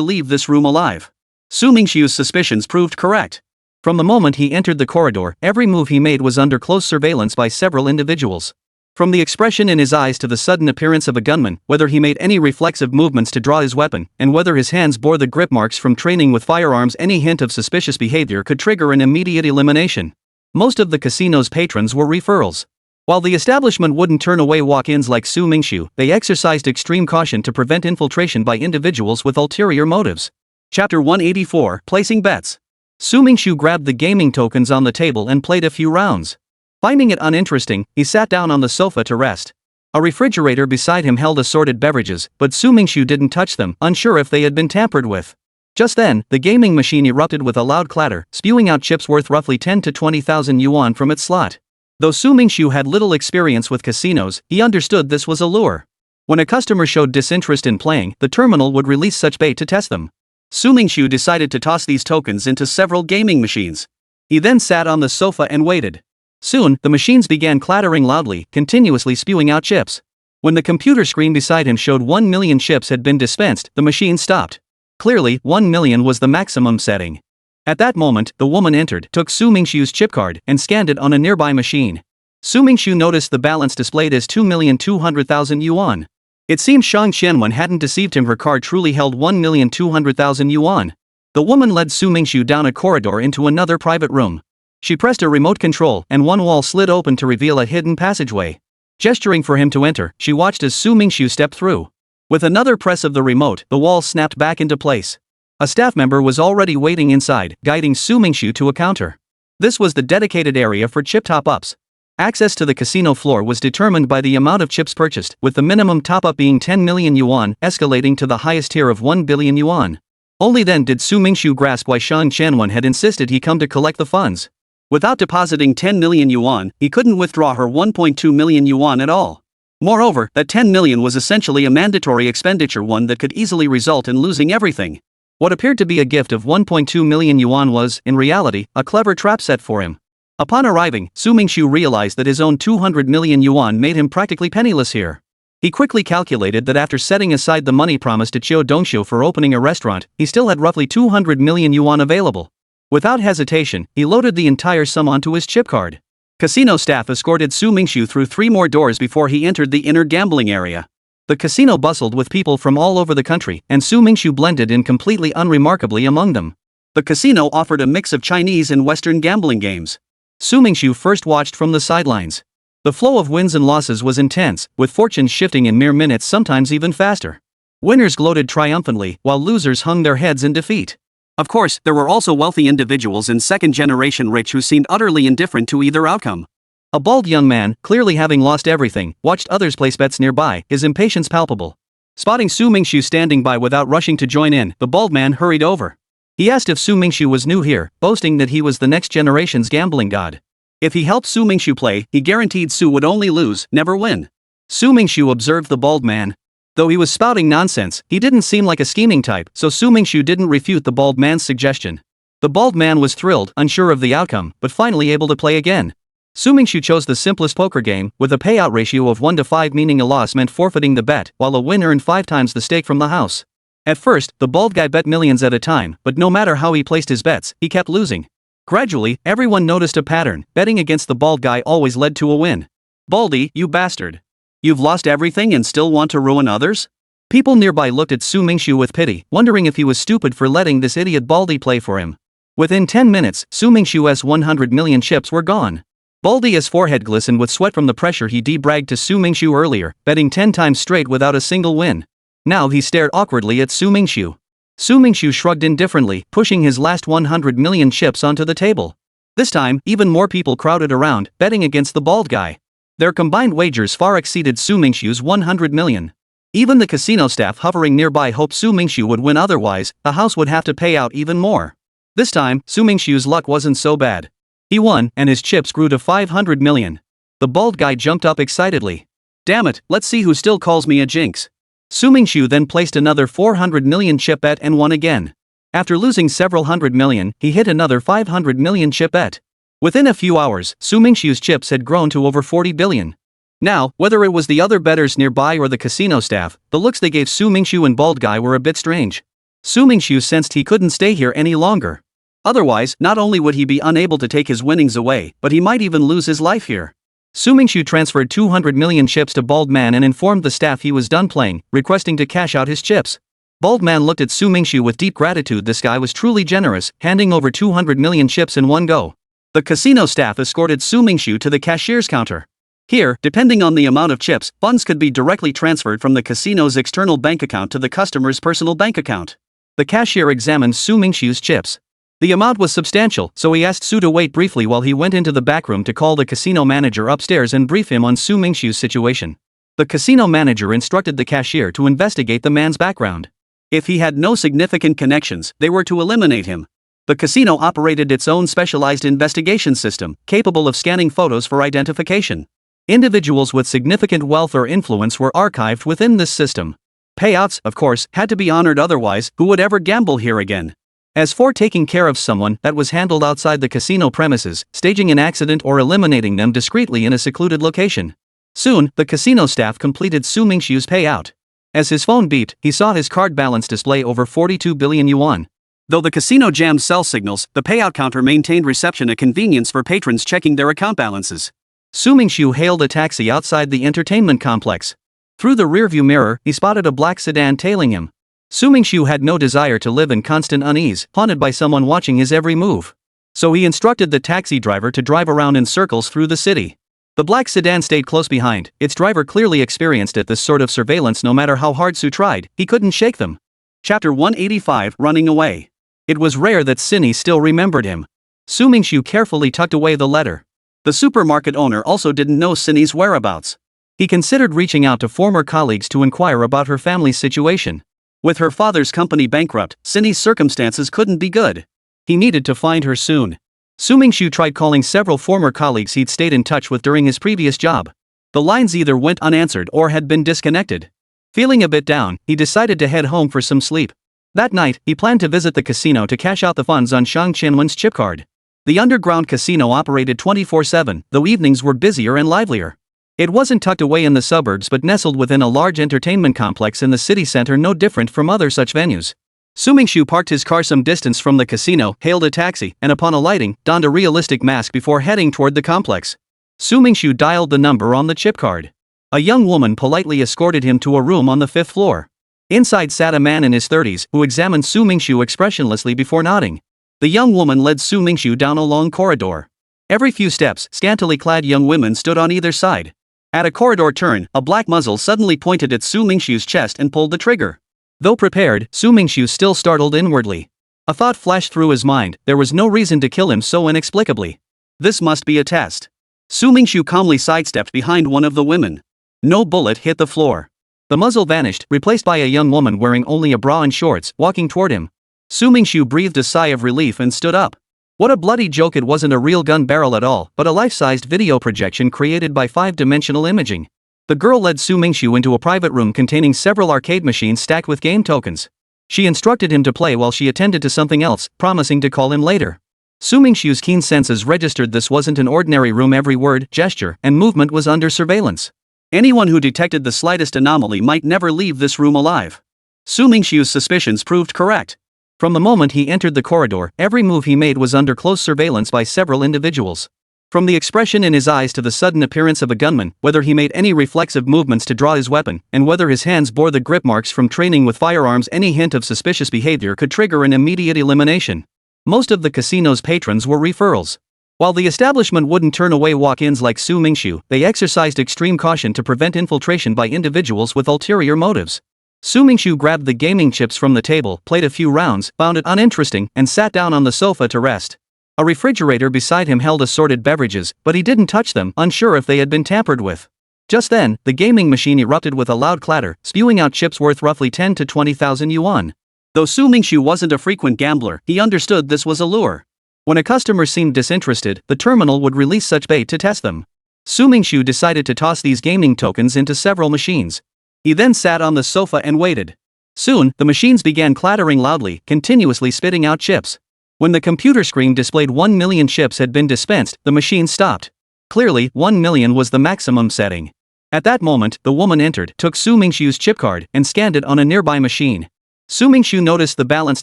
leave this room alive. Su Mingxu's suspicions proved correct. From the moment he entered the corridor, every move he made was under close surveillance by several individuals. From the expression in his eyes to the sudden appearance of a gunman, whether he made any reflexive movements to draw his weapon, and whether his hands bore the grip marks from training with firearms, any hint of suspicious behavior could trigger an immediate elimination. Most of the casino's patrons were referrals. While the establishment wouldn't turn away walk-ins like Su Mingxu, they exercised extreme caution to prevent infiltration by individuals with ulterior motives. Chapter 184: Placing Bets. Su Mingxu grabbed the gaming tokens on the table and played a few rounds. Finding it uninteresting, he sat down on the sofa to rest. A refrigerator beside him held assorted beverages, but Su Mingxu didn't touch them, unsure if they had been tampered with. Just then, the gaming machine erupted with a loud clatter, spewing out chips worth roughly 10 to 20,000 yuan from its slot. Though Su Mingxu had little experience with casinos, he understood this was a lure. When a customer showed disinterest in playing, the terminal would release such bait to test them. Su Mingxu decided to toss these tokens into several gaming machines. He then sat on the sofa and waited. Soon, the machines began clattering loudly, continuously spewing out chips. When the computer screen beside him showed 1 million chips had been dispensed, the machine stopped. Clearly, 1 million was the maximum setting. At that moment, the woman entered, took Su Mingxu's chip card, and scanned it on a nearby machine. Su Mingxu noticed the balance displayed as 2,200,000 yuan. It seemed Shang Qianwen hadn't deceived him. Her card truly held 1,200,000 yuan. The woman led Su Mingxu down a corridor into another private room. She pressed a remote control, and one wall slid open to reveal a hidden passageway. Gesturing for him to enter, she watched as Su Mingxu stepped through. With another press of the remote, the wall snapped back into place. A staff member was already waiting inside, guiding Su Mingxu to a counter. This was the dedicated area for chip top-ups. Access to the casino floor was determined by the amount of chips purchased, with the minimum top-up being 10 million yuan, escalating to the highest tier of 1 billion yuan. Only then did Su Mingxu grasp why Shang Qianwen had insisted he come to collect the funds. Without depositing 10 million yuan, he couldn't withdraw her 1.2 million yuan at all. Moreover, that 10 million was essentially a mandatory expenditure, one that could easily result in losing everything. What appeared to be a gift of 1.2 million yuan was, in reality, a clever trap set for him. Upon arriving, Su Mingxu realized that his own 200 million yuan made him practically penniless here. He quickly calculated that after setting aside the money promised to Qiu Dongxiu for opening a restaurant, he still had roughly 200 million yuan available. Without hesitation, he loaded the entire sum onto his chip card. Casino staff escorted Su Mingxu through 3 more doors before he entered the inner gambling area. The casino bustled with people from all over the country, and Su Mingxu blended in completely unremarkably among them. The casino offered a mix of Chinese and Western gambling games. Su Mingxu first watched from the sidelines. The flow of wins and losses was intense, with fortunes shifting in mere minutes, sometimes even faster. Winners gloated triumphantly, while losers hung their heads in defeat. Of course, there were also wealthy individuals and second-generation rich who seemed utterly indifferent to either outcome. A bald young man, clearly having lost everything, watched others place bets nearby, his impatience palpable. Spotting Su Mingxu standing by without rushing to join in, the bald man hurried over. He asked if Su Mingxu was new here, boasting that he was the next generation's gambling god. If he helped Su Mingxu play, he guaranteed Su would only lose, never win. Su Mingxu observed the bald man. Though he was spouting nonsense, he didn't seem like a scheming type, so Su Mingxu didn't refute the bald man's suggestion. The bald man was thrilled, unsure of the outcome, but finally able to play again. Su Mingxu chose the simplest poker game, with a payout ratio of 1 to 5, meaning a loss meant forfeiting the bet, while a win earned 5 times the stake from the house. At first, the bald guy bet millions at a time, but no matter how he placed his bets, he kept losing. Gradually, everyone noticed a pattern: betting against the bald guy always led to a win. "Baldy, you bastard. You've lost everything and still want to ruin others?" People nearby looked at Su Mingxu with pity, wondering if he was stupid for letting this idiot Baldy play for him. Within 10 minutes, Su Mingxu's 100 million chips were gone. Baldy's forehead glistened with sweat from the pressure he bragged to Su Mingxu earlier, betting 10 times straight without a single win. Now he stared awkwardly at Su Mingxu. Su Mingxu shrugged indifferently, pushing his last 100 million chips onto the table. This time, even more people crowded around, betting against the bald guy. Their combined wagers far exceeded Su Mingxu's 100 million. Even the casino staff hovering nearby hoped Su Mingxu would win, otherwise, the house would have to pay out even more. This time, Su Mingxu's luck wasn't so bad. He won, and his chips grew to 500 million. The bald guy jumped up excitedly. "Damn it, let's see who still calls me a jinx." Su Mingxu then placed another 400 million chip bet and won again. After losing several hundred million, he hit another 500 million chip bet. Within a few hours, Su Mingxu's chips had grown to over 40 billion. Now, whether it was the other bettors nearby or the casino staff, the looks they gave Su Mingxu and bald guy were a bit strange. Su Mingxu sensed he couldn't stay here any longer. Otherwise, not only would he be unable to take his winnings away, but he might even lose his life here. Su Mingxu transferred 200 million chips to Bald Man and informed the staff he was done playing, requesting to cash out his chips. Bald Man looked at Su Mingxu with deep gratitude. This guy was truly generous, handing over 200 million chips in one go. The casino staff escorted Su Mingxu to the cashier's counter. Here, depending on the amount of chips, funds could be directly transferred from the casino's external bank account to the customer's personal bank account. The cashier examined Su Mingxu's chips. The amount was substantial, so he asked Su to wait briefly while he went into the back room to call the casino manager upstairs and brief him on Su Mingxu's situation. The casino manager instructed the cashier to investigate the man's background. If he had no significant connections, they were to eliminate him. The casino operated its own specialized investigation system, capable of scanning photos for identification. Individuals with significant wealth or influence were archived within this system. Payouts, of course, had to be honored, otherwise, who would ever gamble here again? As for taking care of someone, that was handled outside the casino premises, staging an accident or eliminating them discreetly in a secluded location. Soon, the casino staff completed Su Mingxu's payout. As his phone beeped, he saw his card balance display over 42 billion yuan. Though the casino jammed cell signals, the payout counter maintained reception, a convenience for patrons checking their account balances. Su Mingxu hailed a taxi outside the entertainment complex. Through the rearview mirror, he spotted a black sedan tailing him. Su Mingxu had no desire to live in constant unease, haunted by someone watching his every move. So he instructed the taxi driver to drive around in circles through the city. The black sedan stayed close behind, its driver clearly experienced at this sort of surveillance. No matter how hard Su tried, he couldn't shake them. Chapter 185, Running Away. It was rare that Cindy still remembered him. Su Mingxu carefully tucked away the letter. The supermarket owner also didn't know Cindy's whereabouts. He considered reaching out to former colleagues to inquire about her family's situation. With her father's company bankrupt, Cindy's circumstances couldn't be good. He needed to find her soon. Su Mingxu tried calling several former colleagues he'd stayed in touch with during his previous job. The lines either went unanswered or had been disconnected. Feeling a bit down, he decided to head home for some sleep. That night, he planned to visit the casino to cash out the funds on Shang Qinwen's chip card. The underground casino operated 24/7, though evenings were busier and livelier. It wasn't tucked away in the suburbs but nestled within a large entertainment complex in the city center, no different from other such venues. Su Mingxu parked his car some distance from the casino, hailed a taxi, and upon alighting, donned a realistic mask before heading toward the complex. Su Mingxu dialed the number on the chip card. A young woman politely escorted him to a room on the 5th floor. Inside sat a man in his 30s, who examined Su Mingxu expressionlessly before nodding. The young woman led Su Mingxu down a long corridor. Every few steps, scantily clad young women stood on either side. At a corridor turn, a black muzzle suddenly pointed at Su Mingxu's chest and pulled the trigger. Though prepared, Su Mingxu still startled inwardly. A thought flashed through his mind: there was no reason to kill him so inexplicably. This must be a test. Su Mingxu calmly sidestepped behind one of the women. No bullet hit the floor. The muzzle vanished, replaced by a young woman wearing only a bra and shorts, walking toward him. Su Mingxu breathed a sigh of relief and stood up. What a bloody joke! It wasn't a real gun barrel at all, but a life-sized video projection created by 5-dimensional imaging. The girl led Su Mingxu into a private room containing several arcade machines stacked with game tokens. She instructed him to play while she attended to something else, promising to call him later. Su Mingxu's keen senses registered this wasn't an ordinary room. Every word, gesture, and movement was under surveillance. Anyone who detected the slightest anomaly might never leave this room alive. Su Mingxu's suspicions proved correct. From the moment he entered the corridor, every move he made was under close surveillance by several individuals. From the expression in his eyes to the sudden appearance of a gunman, whether he made any reflexive movements to draw his weapon, and whether his hands bore the grip marks from training with firearms, any hint of suspicious behavior could trigger an immediate elimination. Most of the casino's patrons were referrals. While the establishment wouldn't turn away walk-ins like Su Mingxu, they exercised extreme caution to prevent infiltration by individuals with ulterior motives. Su Mingxu grabbed the gaming chips from the table, played a few rounds, found it uninteresting, and sat down on the sofa to rest. A refrigerator beside him held assorted beverages, but he didn't touch them, unsure if they had been tampered with. Just then, the gaming machine erupted with a loud clatter, spewing out chips worth roughly 10 to 20,000 yuan. Though Su Mingxu wasn't a frequent gambler, he understood this was a lure. When a customer seemed disinterested, the terminal would release such bait to test them. Su Mingxu decided to toss these gaming tokens into several machines. He then sat on the sofa and waited. Soon, the machines began clattering loudly, continuously spitting out chips. When the computer screen displayed 1 million chips had been dispensed, the machine stopped. Clearly, 1 million was the maximum setting. At that moment, the woman entered, took Su Mingxu's chip card, and scanned it on a nearby machine. Su Mingxu noticed the balance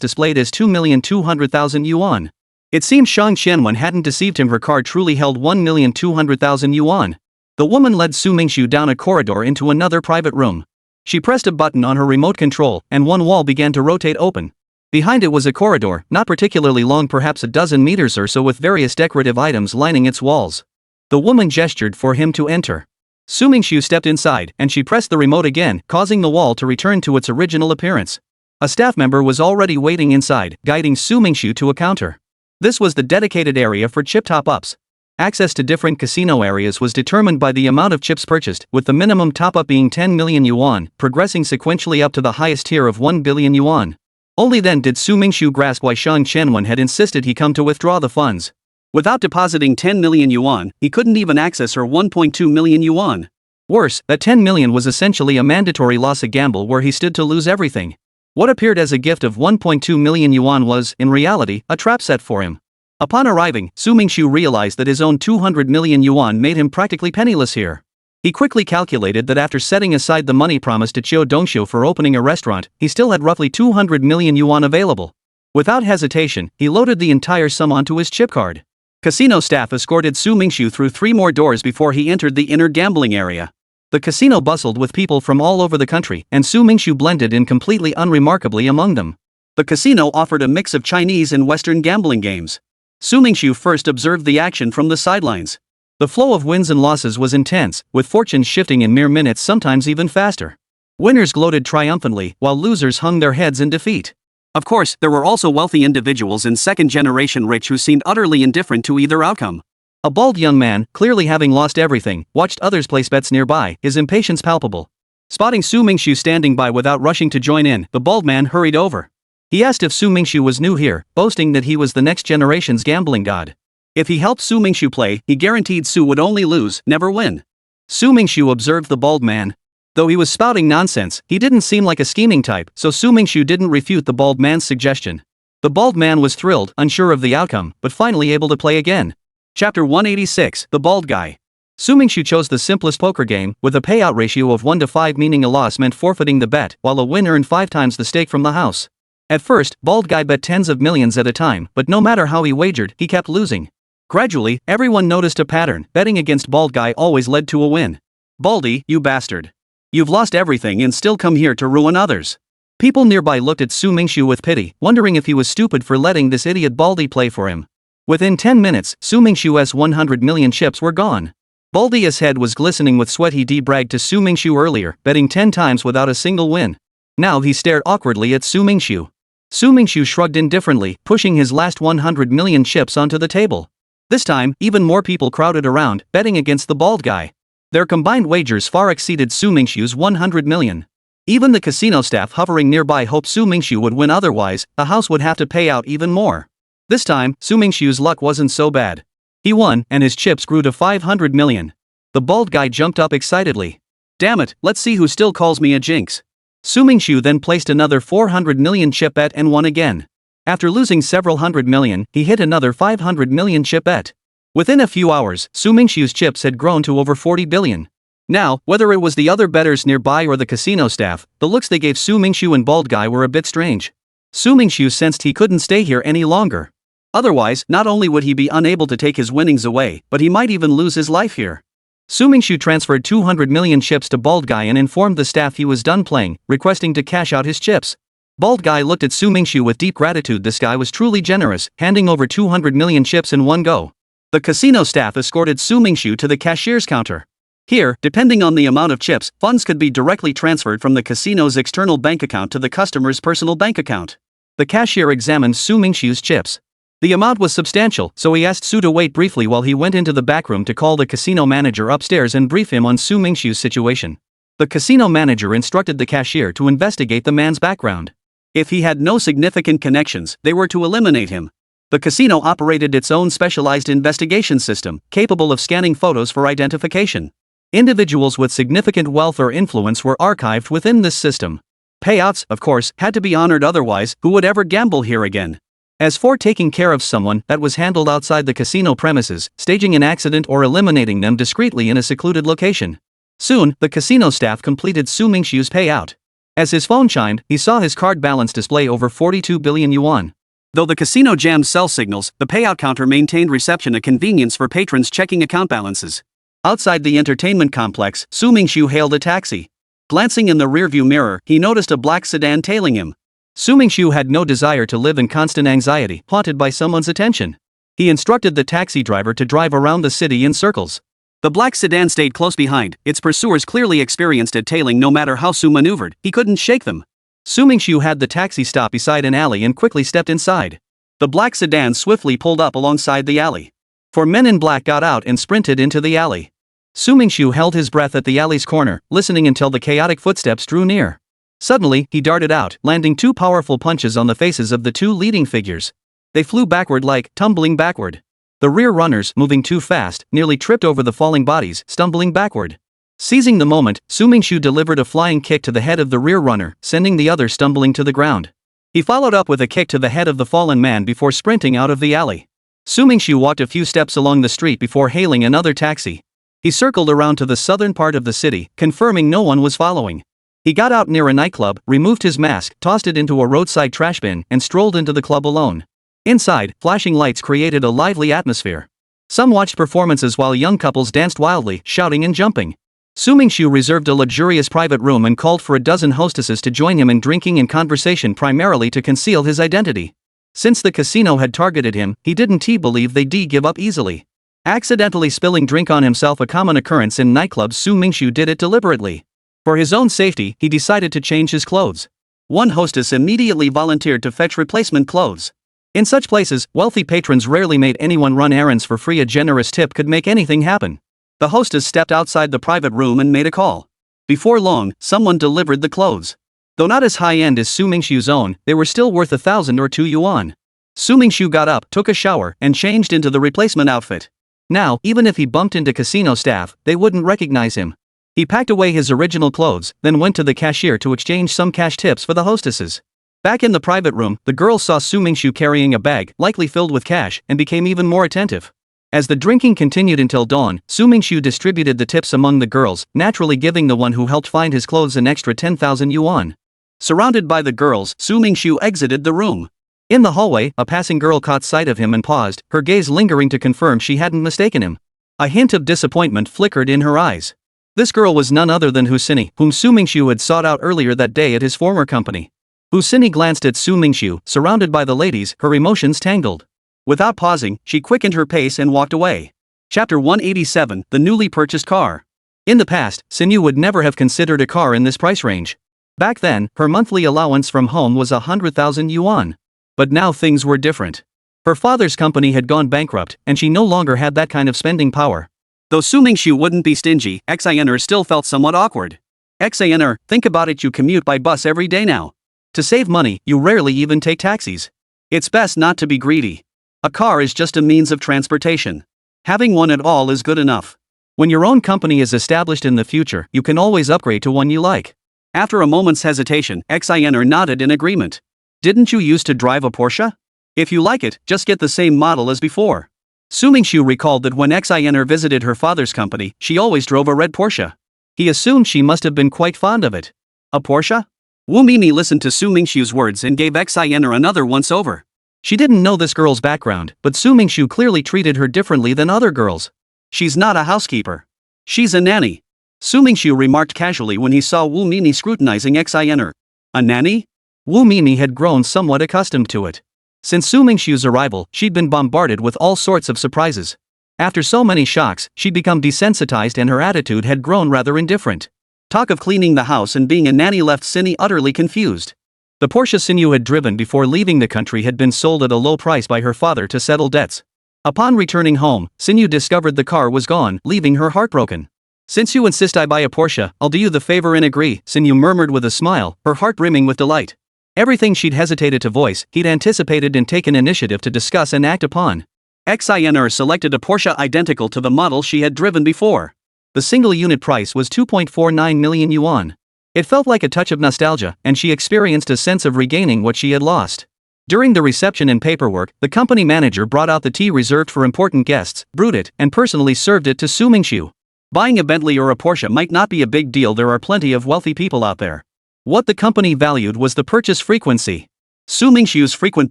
displayed as 2,200,000 yuan. It seemed Shang Qianwen hadn't deceived him. Her card truly held 1,200,000 yuan. The woman led Su Mingxu down a corridor into another private room. She pressed a button on her remote control, and one wall began to rotate open. Behind it was a corridor, not particularly long, perhaps a dozen meters or so, with various decorative items lining its walls. The woman gestured for him to enter. Su Mingxu stepped inside, and she pressed the remote again, causing the wall to return to its original appearance. A staff member was already waiting inside, guiding Su Mingxu to a counter. This was the dedicated area for chip top-ups. Access to different casino areas was determined by the amount of chips purchased, with the minimum top-up being 10 million yuan, progressing sequentially up to the highest tier of 1 billion yuan. Only then did Su Mingxu grasp why Shang Qianwen had insisted he come to withdraw the funds. Without depositing 10 million yuan, he couldn't even access her 1.2 million yuan. Worse, that 10 million was essentially a mandatory loss, a gamble where he stood to lose everything. What appeared as a gift of 1.2 million yuan was, in reality, a trap set for him. Upon arriving, Su Mingxu realized that his own 200 million yuan made him practically penniless here. He quickly calculated that after setting aside the money promised to Chiu Dongxiu for opening a restaurant, he still had roughly 200 million yuan available. Without hesitation, he loaded the entire sum onto his chip card. Casino staff escorted Su Mingxu through 3 more doors before he entered the inner gambling area. The casino bustled with people from all over the country, and Su Mingxu blended in completely unremarkably among them. The casino offered a mix of Chinese and Western gambling games. Su Mingxu first observed the action from the sidelines. The flow of wins and losses was intense, with fortunes shifting in mere minutes, sometimes even faster. Winners gloated triumphantly, while losers hung their heads in defeat. Of course, there were also wealthy individuals and second-generation rich who seemed utterly indifferent to either outcome. A bald young man, clearly having lost everything, watched others place bets nearby, his impatience palpable. Spotting Su Mingxu standing by without rushing to join in, the bald man hurried over. He asked if Su Mingxu was new here, boasting that he was the next generation's gambling god. If he helped Su Mingxu play, he guaranteed Su would only lose, never win. Su Mingxu observed the bald man. Though he was spouting nonsense, he didn't seem like a scheming type, so Su Mingxu didn't refute the bald man's suggestion. The bald man was thrilled, unsure of the outcome, but finally able to play again. Chapter 186, The Bald Guy. Su Mingxu chose the simplest poker game, with a payout ratio of 1 to 5, meaning a loss meant forfeiting the bet, while a win earned 5 times the stake from the house. At first, Bald Guy bet tens of millions at a time, but no matter how he wagered, he kept losing. Gradually, everyone noticed a pattern: betting against Bald Guy always led to a win. "Baldy, you bastard. You've lost everything and still come here to ruin others." People nearby looked at Su Mingxu with pity, wondering if he was stupid for letting this idiot Baldy play for him. Within 10 minutes, Su Mingxu's 100 million chips were gone. Baldy's head was glistening with sweat. He bragged to Su Mingxu earlier, betting 10 times without a single win. Now he stared awkwardly at Su Mingxu. Su Mingxu shrugged indifferently, pushing his last 100 million chips onto the table. This time, even more people crowded around, betting against the Bald Guy. Their combined wagers far exceeded Su Mingxu's 100 million. Even the casino staff hovering nearby hoped Su Mingxu would win, otherwise, the house would have to pay out even more. This time, Su Mingxu's luck wasn't so bad. He won, and his chips grew to 500 million. The Bald Guy jumped up excitedly. Damn it, let's see who still calls me a jinx. Su Mingxu then placed another 400 million chip bet and won again. After losing several hundred million, he hit another 500 million chip bet. Within a few hours, Su Mingxu's chips had grown to over 40 billion. Now, whether it was the other bettors nearby or the casino staff, the looks they gave Su Mingxu and Bald Guy were a bit strange. Su Mingxu sensed he couldn't stay here any longer. Otherwise, not only would he be unable to take his winnings away, but he might even lose his life here. Su Mingxu transferred 200 million chips to Bald Guy and informed the staff he was done playing, requesting to cash out his chips. Bald Guy looked at Su Mingxu with deep gratitude. This guy was truly generous, handing over 200 million chips in one go. The casino staff escorted Su Mingxu to the cashier's counter. Here, depending on the amount of chips, funds could be directly transferred from the casino's external bank account to the customer's personal bank account. The cashier examined Su Mingxu's chips. The amount was substantial, so he asked Su to wait briefly while he went into the back room to call the casino manager upstairs and brief him on Su Mingxu's situation. The casino manager instructed the cashier to investigate the man's background. If he had no significant connections, they were to eliminate him. The casino operated its own specialized investigation system, capable of scanning photos for identification. Individuals with significant wealth or influence were archived within this system. Payouts, of course, had to be honored, otherwise, who would ever gamble here again? As for taking care of someone, that was handled outside the casino premises, staging an accident or eliminating them discreetly in a secluded location. Soon, the casino staff completed Su Mingxu's payout. As his phone chimed, he saw his card balance display over 42 billion yuan. Though the casino jammed cell signals, the payout counter maintained reception, a convenience for patrons checking account balances. Outside the entertainment complex, Su Mingxu hailed a taxi. Glancing in the rearview mirror, he noticed a black sedan tailing him. Su Mingxu had no desire to live in constant anxiety, haunted by someone's attention. He instructed the taxi driver to drive around the city in circles. The black sedan stayed close behind, its pursuers clearly experienced at tailing. No matter how Su maneuvered, he couldn't shake them. Su Mingxu had the taxi stop beside an alley and quickly stepped inside. The black sedan swiftly pulled up alongside the alley. Four men in black got out and sprinted into the alley. Su Mingxu held his breath at the alley's corner, listening until the chaotic footsteps drew near. Suddenly, he darted out, landing two powerful punches on the faces of the two leading figures. They flew backward like tumbling backward. The rear runners, moving too fast, nearly tripped over the falling bodies, stumbling backward. Seizing the moment, Su Mingxu delivered a flying kick to the head of the rear runner, sending the other stumbling to the ground. He followed up with a kick to the head of the fallen man before sprinting out of the alley. Su Mingxu walked a few steps along the street before hailing another taxi. He circled around to the southern part of the city, confirming no one was following. He got out near a nightclub, removed his mask, tossed it into a roadside trash bin, and strolled into the club alone. Inside, flashing lights created a lively atmosphere. Some watched performances while young couples danced wildly, shouting and jumping. Su Mingxu reserved a luxurious private room and called for a dozen hostesses to join him in drinking and conversation, primarily to conceal his identity. Since the casino had targeted him, he didn't believe they'd give up easily. Accidentally spilling drink on himself, a common occurrence in nightclubs, Su Mingxu did it deliberately. For his own safety, he decided to change his clothes. One hostess immediately volunteered to fetch replacement clothes. In such places, wealthy patrons rarely made anyone run errands for free. A generous tip could make anything happen. The hostess stepped outside the private room and made a call. Before long, someone delivered the clothes. Though not as high-end as Su Mingxu's own, they were still worth 1,000 or 2 yuan. Su Mingxu got up, took a shower, and changed into the replacement outfit. Now, even if he bumped into casino staff, they wouldn't recognize him. He packed away his original clothes, then went to the cashier to exchange some cash tips for the hostesses. Back in the private room, the girl saw Su Mingxu carrying a bag, likely filled with cash, and became even more attentive. As the drinking continued until dawn, Su Mingxu distributed the tips among the girls, naturally giving the one who helped find his clothes an extra 10,000 yuan. Surrounded by the girls, Su Mingxu exited the room. In the hallway, a passing girl caught sight of him and paused, her gaze lingering to confirm she hadn't mistaken him. A hint of disappointment flickered in her eyes. This girl was none other than Husini, whom Su Mingxu had sought out earlier that day at his former company. Husini glanced at Su Mingxu, surrounded by the ladies, her emotions tangled. Without pausing, she quickened her pace and walked away. Chapter 187, The Newly Purchased Car. In the past, Sinyu would never have considered a car in this price range. Back then, her monthly allowance from home was 100,000 yuan. But now things were different. Her father's company had gone bankrupt, and she no longer had that kind of spending power. Though Su Mingxu wouldn't be stingy, Xiner still felt somewhat awkward. Xiner, think about it, you commute by bus every day now. To save money, you rarely even take taxis. It's best not to be greedy. A car is just a means of transportation. Having one at all is good enough. When your own company is established in the future, you can always upgrade to one you like. After a moment's hesitation, Xiner nodded in agreement. Didn't you used to drive a Porsche? If you like it, just get the same model as before. Su Mingxu recalled that when Xiner visited her father's company, she always drove a red Porsche. He assumed she must have been quite fond of it. A Porsche? Wu Mimi listened to Su Mingxu's words and gave Xiner another once-over. She didn't know this girl's background, but Su Mingxu clearly treated her differently than other girls. She's not a housekeeper. She's a nanny. Su Mingxu remarked casually when he saw Wu Mimi scrutinizing Xiner. A nanny? Wu Mimi had grown somewhat accustomed to it. Since Su Mingxu's arrival, she'd been bombarded with all sorts of surprises. After so many shocks, she'd become desensitized and her attitude had grown rather indifferent. Talk of cleaning the house and being a nanny left Cindy utterly confused. The Porsche Sinew had driven before leaving the country had been sold at a low price by her father to settle debts. Upon returning home, Sinew discovered the car was gone, leaving her heartbroken. Since you insist I buy a Porsche, I'll do you the favor and agree, Sinew murmured with a smile, her heart brimming with delight. Everything she'd hesitated to voice, he'd anticipated and taken initiative to discuss and act upon. Xiner selected a Porsche identical to the model she had driven before. The single unit price was 2.49 million yuan. It felt like a touch of nostalgia, and she experienced a sense of regaining what she had lost. During the reception and paperwork, the company manager brought out the tea reserved for important guests, brewed it, and personally served it to Su Mingxu. Buying a Bentley or a Porsche might not be a big deal, there are plenty of wealthy people out there. What the company valued was the purchase frequency. Su Mingxu's frequent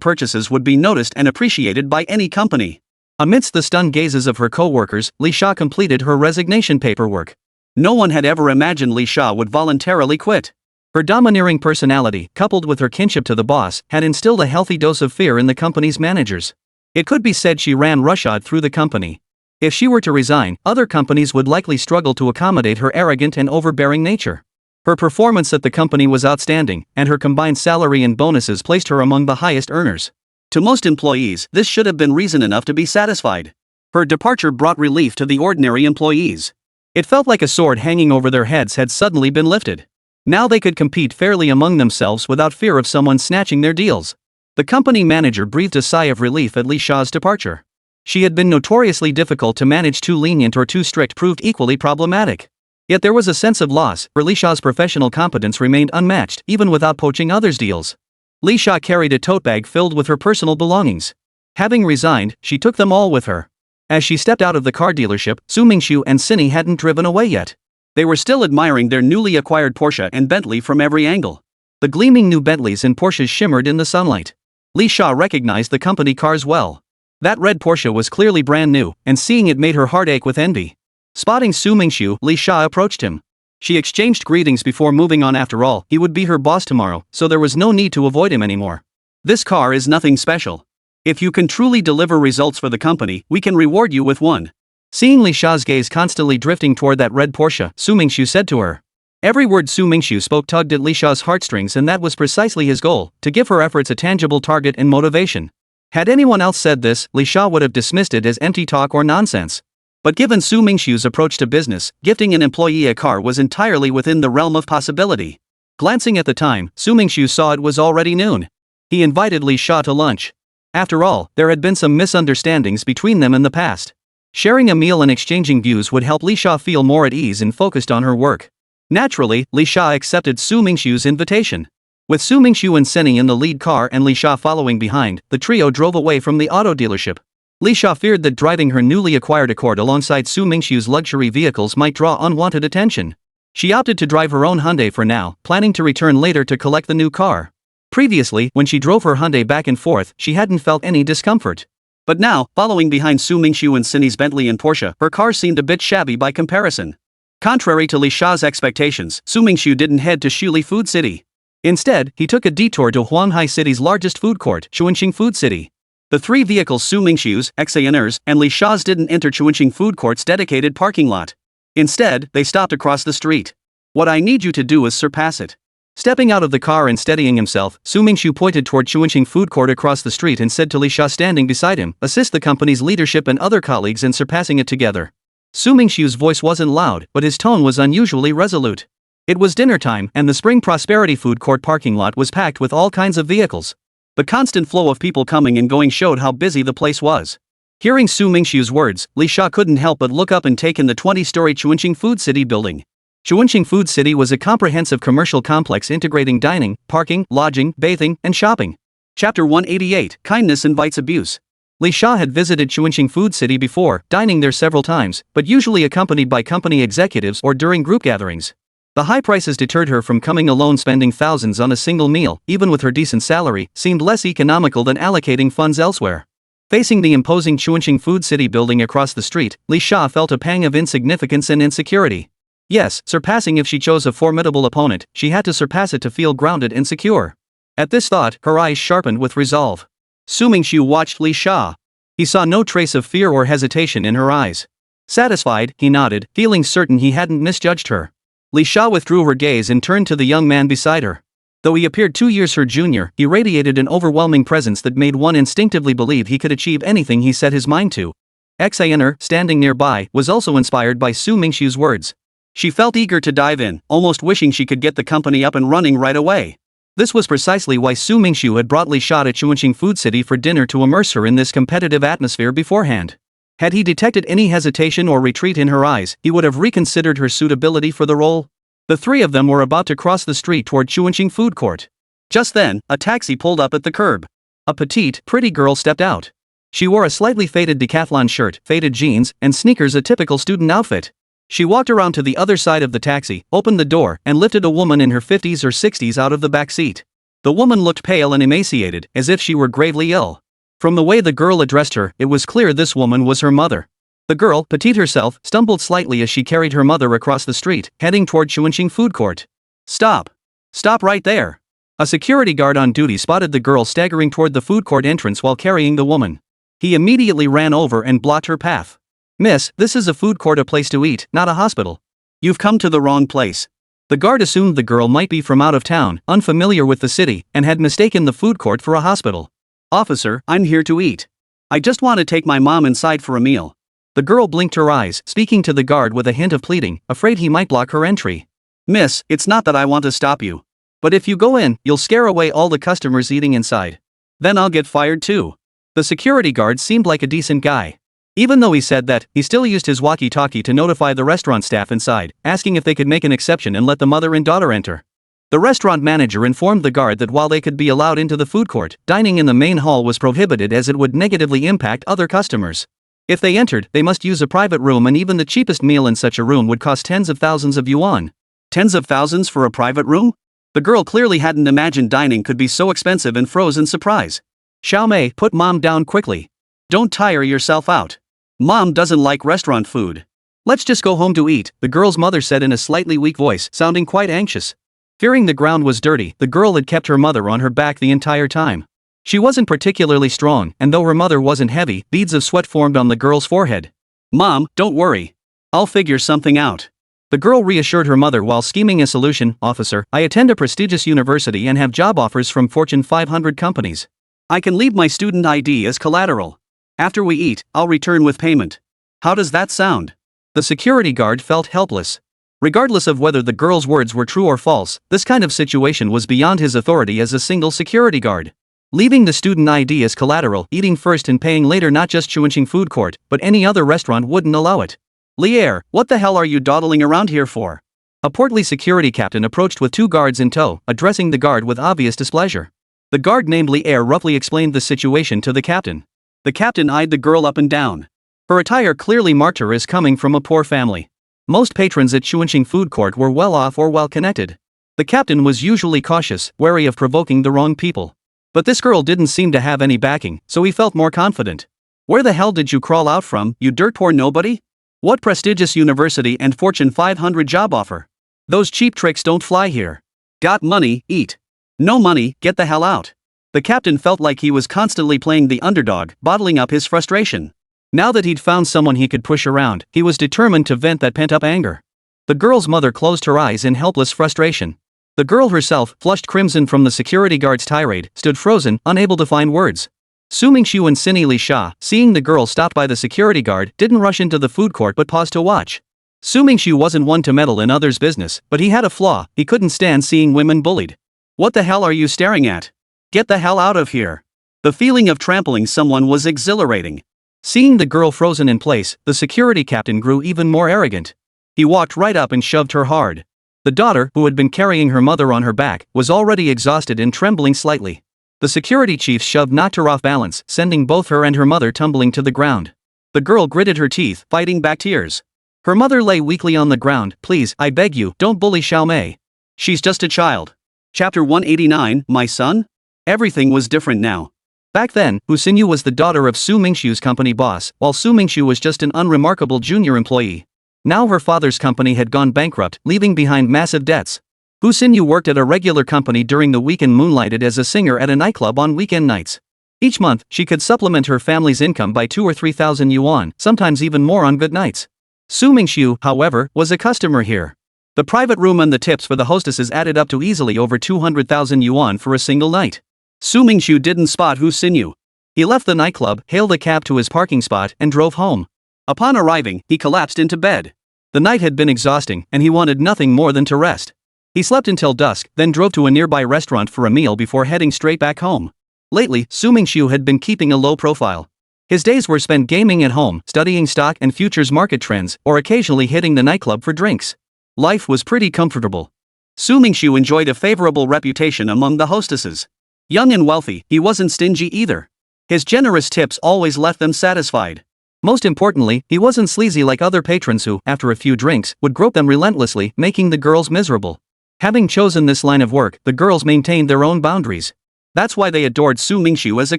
purchases would be noticed and appreciated by any company. Amidst the stunned gazes of her co-workers, Li Sha completed her resignation paperwork. No one had ever imagined Li Sha would voluntarily quit. Her domineering personality, coupled with her kinship to the boss, had instilled a healthy dose of fear in the company's managers. It could be said she ran roughshod through the company. If she were to resign, other companies would likely struggle to accommodate her arrogant and overbearing nature. Her performance at the company was outstanding, and her combined salary and bonuses placed her among the highest earners. To most employees, this should have been reason enough to be satisfied. Her departure brought relief to the ordinary employees. It felt like a sword hanging over their heads had suddenly been lifted. Now they could compete fairly among themselves without fear of someone snatching their deals. The company manager breathed a sigh of relief at Li Sha's departure. She had been notoriously difficult to manage. Too lenient or too strict proved equally problematic. Yet there was a sense of loss, for Li Sha's professional competence remained unmatched even without poaching others' deals. Li Sha carried a tote bag filled with her personal belongings. Having resigned, she took them all with her. As she stepped out of the car dealership, Su Mingxu and Cindy hadn't driven away yet. They were still admiring their newly acquired Porsche and Bentley from every angle. The gleaming new Bentleys and Porsches shimmered in the sunlight. Li Sha recognized the company cars well. That red Porsche was clearly brand new, and seeing it made her heart ache with envy. Spotting Su Mingxu, Li Sha approached him. She exchanged greetings before moving on. After all, he would be her boss tomorrow, so there was no need to avoid him anymore. This car is nothing special. If you can truly deliver results for the company, we can reward you with one. Seeing Li Sha's gaze constantly drifting toward that red Porsche, Su Mingxu said to her. Every word Su Mingxu spoke tugged at Li Sha's heartstrings, and that was precisely his goal, to give her efforts a tangible target and motivation. Had anyone else said this, Li Sha would have dismissed it as empty talk or nonsense. But given Su Mingxu's approach to business, gifting an employee a car was entirely within the realm of possibility. Glancing at the time, Su Mingxu saw it was already noon. He invited Li Sha to lunch. After all, there had been some misunderstandings between them in the past. Sharing a meal and exchanging views would help Li Sha feel more at ease and focused on her work. Naturally, Li Sha accepted Su Mingxu's invitation. With Su Mingxu and Senny in the lead car and Li Sha following behind, the trio drove away from the auto dealership. Li Sha feared that driving her newly acquired Accord alongside Su Mingxu's luxury vehicles might draw unwanted attention. She opted to drive her own Hyundai for now, planning to return later to collect the new car. Previously, when she drove her Hyundai back and forth, she hadn't felt any discomfort. But now, following behind Su Mingxu and Cindy's Bentley and Porsche, her car seemed a bit shabby by comparison. Contrary to Li Sha's expectations, Su Mingxu didn't head to Shuli Food City. Instead, he took a detour to Huanghai City's largest food court, Chuanqing Food City. The three vehicles Su Mingxu's, Xiner's, and Li Sha's didn't enter Chuanqing Food Court's dedicated parking lot. Instead, they stopped across the street. What I need you to do is surpass it. Stepping out of the car and steadying himself, Su Mingxu pointed toward Chuanqing Food Court across the street and said to Li Sha standing beside him, assist the company's leadership and other colleagues in surpassing it together. Su Mingxu's voice wasn't loud, but his tone was unusually resolute. It was dinner time, and the Spring Prosperity Food Court parking lot was packed with all kinds of vehicles. The constant flow of people coming and going showed how busy the place was. Hearing Su Mingxu's words, Li Sha couldn't help but look up and take in the 20-story Chunqing Food City building. Chunqing Food City was a comprehensive commercial complex integrating dining, parking, lodging, bathing, and shopping. Chapter 188, Kindness Invites Abuse. Li Sha had visited Chunqing Food City before, dining there several times, but usually accompanied by company executives or during group gatherings. The high prices deterred her from coming alone. Spending thousands on a single meal, even with her decent salary, seemed less economical than allocating funds elsewhere. Facing the imposing Chunqing Food City building across the street, Li Sha felt a pang of insignificance and insecurity. Yes, surpassing if she chose a formidable opponent, she had to surpass it to feel grounded and secure. At this thought, her eyes sharpened with resolve. Su Mingxu watched Li Sha. He saw no trace of fear or hesitation in her eyes. Satisfied, he nodded, feeling certain he hadn't misjudged her. Li Sha withdrew her gaze and turned to the young man beside her. Though he appeared 2 years her junior, he radiated an overwhelming presence that made one instinctively believe he could achieve anything he set his mind to. Xaner, standing nearby, was also inspired by Su Mingxu's words. She felt eager to dive in, almost wishing she could get the company up and running right away. This was precisely why Su Mingxu had brought Li Sha to Chunqing Food City for dinner, to immerse her in this competitive atmosphere beforehand. Had he detected any hesitation or retreat in her eyes, he would have reconsidered her suitability for the role. The three of them were about to cross the street toward Chunqing Food Court. Just then, a taxi pulled up at the curb. A petite, pretty girl stepped out. She wore a slightly faded decathlon shirt, faded jeans, and sneakers, a typical student outfit. She walked around to the other side of the taxi, opened the door, and lifted a woman in her 50s or 60s out of the back seat. The woman looked pale and emaciated, as if she were gravely ill. From the way the girl addressed her, it was clear this woman was her mother. The girl, petite herself, stumbled slightly as she carried her mother across the street, heading toward Chunqing Food Court. Stop! Stop right there! A security guard on duty spotted the girl staggering toward the food court entrance while carrying the woman. He immediately ran over and blocked her path. Miss, this is a food court, a place to eat, not a hospital. You've come to the wrong place. The guard assumed the girl might be from out of town, unfamiliar with the city, and had mistaken the food court for a hospital. Officer, I'm here to eat. I just want to take my mom inside for a meal. The girl blinked her eyes, speaking to the guard with a hint of pleading, afraid he might block her entry. Miss, it's not that I want to stop you. But if you go in, you'll scare away all the customers eating inside. Then I'll get fired too. The security guard seemed like a decent guy. Even though he said that, he still used his walkie-talkie to notify the restaurant staff inside, asking if they could make an exception and let the mother and daughter enter. The restaurant manager informed the guard that while they could be allowed into the food court, dining in the main hall was prohibited as it would negatively impact other customers. If they entered, they must use a private room, and even the cheapest meal in such a room would cost tens of thousands of yuan. Tens of thousands for a private room? The girl clearly hadn't imagined dining could be so expensive and froze in surprise. Xiaomei, put Mom down quickly. Don't tire yourself out. Mom doesn't like restaurant food. Let's just go home to eat, the girl's mother said in a slightly weak voice, sounding quite anxious. Fearing the ground was dirty, the girl had kept her mother on her back the entire time. She wasn't particularly strong, and though her mother wasn't heavy, beads of sweat formed on the girl's forehead. Mom, don't worry. I'll figure something out. The girl reassured her mother while scheming a solution. Officer, I attend a prestigious university and have job offers from Fortune 500 companies. I can leave my student ID as collateral. After we eat, I'll return with payment. How does that sound? The security guard felt helpless. Regardless of whether the girl's words were true or false, this kind of situation was beyond his authority as a single security guard. Leaving the student ID as collateral, eating first and paying later, not just Chunqing Food Court, but any other restaurant wouldn't allow it. Lier, what the hell are you dawdling around here for? A portly security captain approached with 2 guards in tow, addressing the guard with obvious displeasure. The guard named Lier roughly explained the situation to the captain. The captain eyed the girl up and down. Her attire clearly marked her as coming from a poor family. Most patrons at Chunqing Food Court were well off or well connected. The captain was usually cautious, wary of provoking the wrong people. But this girl didn't seem to have any backing, so he felt more confident. Where the hell did you crawl out from, you dirt poor nobody? What prestigious university and Fortune 500 job offer? Those cheap tricks don't fly here. Got money, eat. No money, get the hell out. The captain felt like he was constantly playing the underdog, bottling up his frustration. Now that he'd found someone he could push around, he was determined to vent that pent-up anger. The girl's mother closed her eyes in helpless frustration. The girl herself, flushed crimson from the security guard's tirade, stood frozen, unable to find words. Su Mingxu and Cinny Li Sha, seeing the girl stopped by the security guard, didn't rush into the food court but paused to watch. Su Mingxu wasn't one to meddle in others' business, but he had a flaw: he couldn't stand seeing women bullied. What the hell are you staring at? Get the hell out of here. The feeling of trampling someone was exhilarating. Seeing the girl frozen in place, the security captain grew even more arrogant. He walked right up and shoved her hard. The daughter, who had been carrying her mother on her back, was already exhausted and trembling slightly. The security chief shoved knocked her off balance, sending both her and her mother tumbling to the ground. The girl gritted her teeth, fighting back tears. Her mother lay weakly on the ground. Please, I beg you, don't bully Xiaomei. She's just a child. Chapter 189, My Son? Everything was different now. Back then, Hu Xinyu was the daughter of Su Mingxu's company boss, while Su Mingxu was just an unremarkable junior employee. Now her father's company had gone bankrupt, leaving behind massive debts. Hu Xinyu worked at a regular company during the week and moonlighted as a singer at a nightclub on weekend nights. Each month, she could supplement her family's income by 2 or 3,000 yuan, sometimes even more on good nights. Su Mingxu, however, was a customer here. The private room and the tips for the hostesses added up to easily over 200,000 yuan for a single night. Su Mingxu didn't spot Hu Xinyu. He left the nightclub, hailed a cab to his parking spot, and drove home. Upon arriving, he collapsed into bed. The night had been exhausting, and he wanted nothing more than to rest. He slept until dusk, then drove to a nearby restaurant for a meal before heading straight back home. Lately, Su Mingxu had been keeping a low profile. His days were spent gaming at home, studying stock and futures market trends, or occasionally hitting the nightclub for drinks. Life was pretty comfortable. Su Mingxu enjoyed a favorable reputation among the hostesses. Young and wealthy, he wasn't stingy either. His generous tips always left them satisfied. Most importantly, he wasn't sleazy like other patrons who, after a few drinks, would grope them relentlessly, making the girls miserable. Having chosen this line of work, the girls maintained their own boundaries. That's why they adored Su Mingxu as a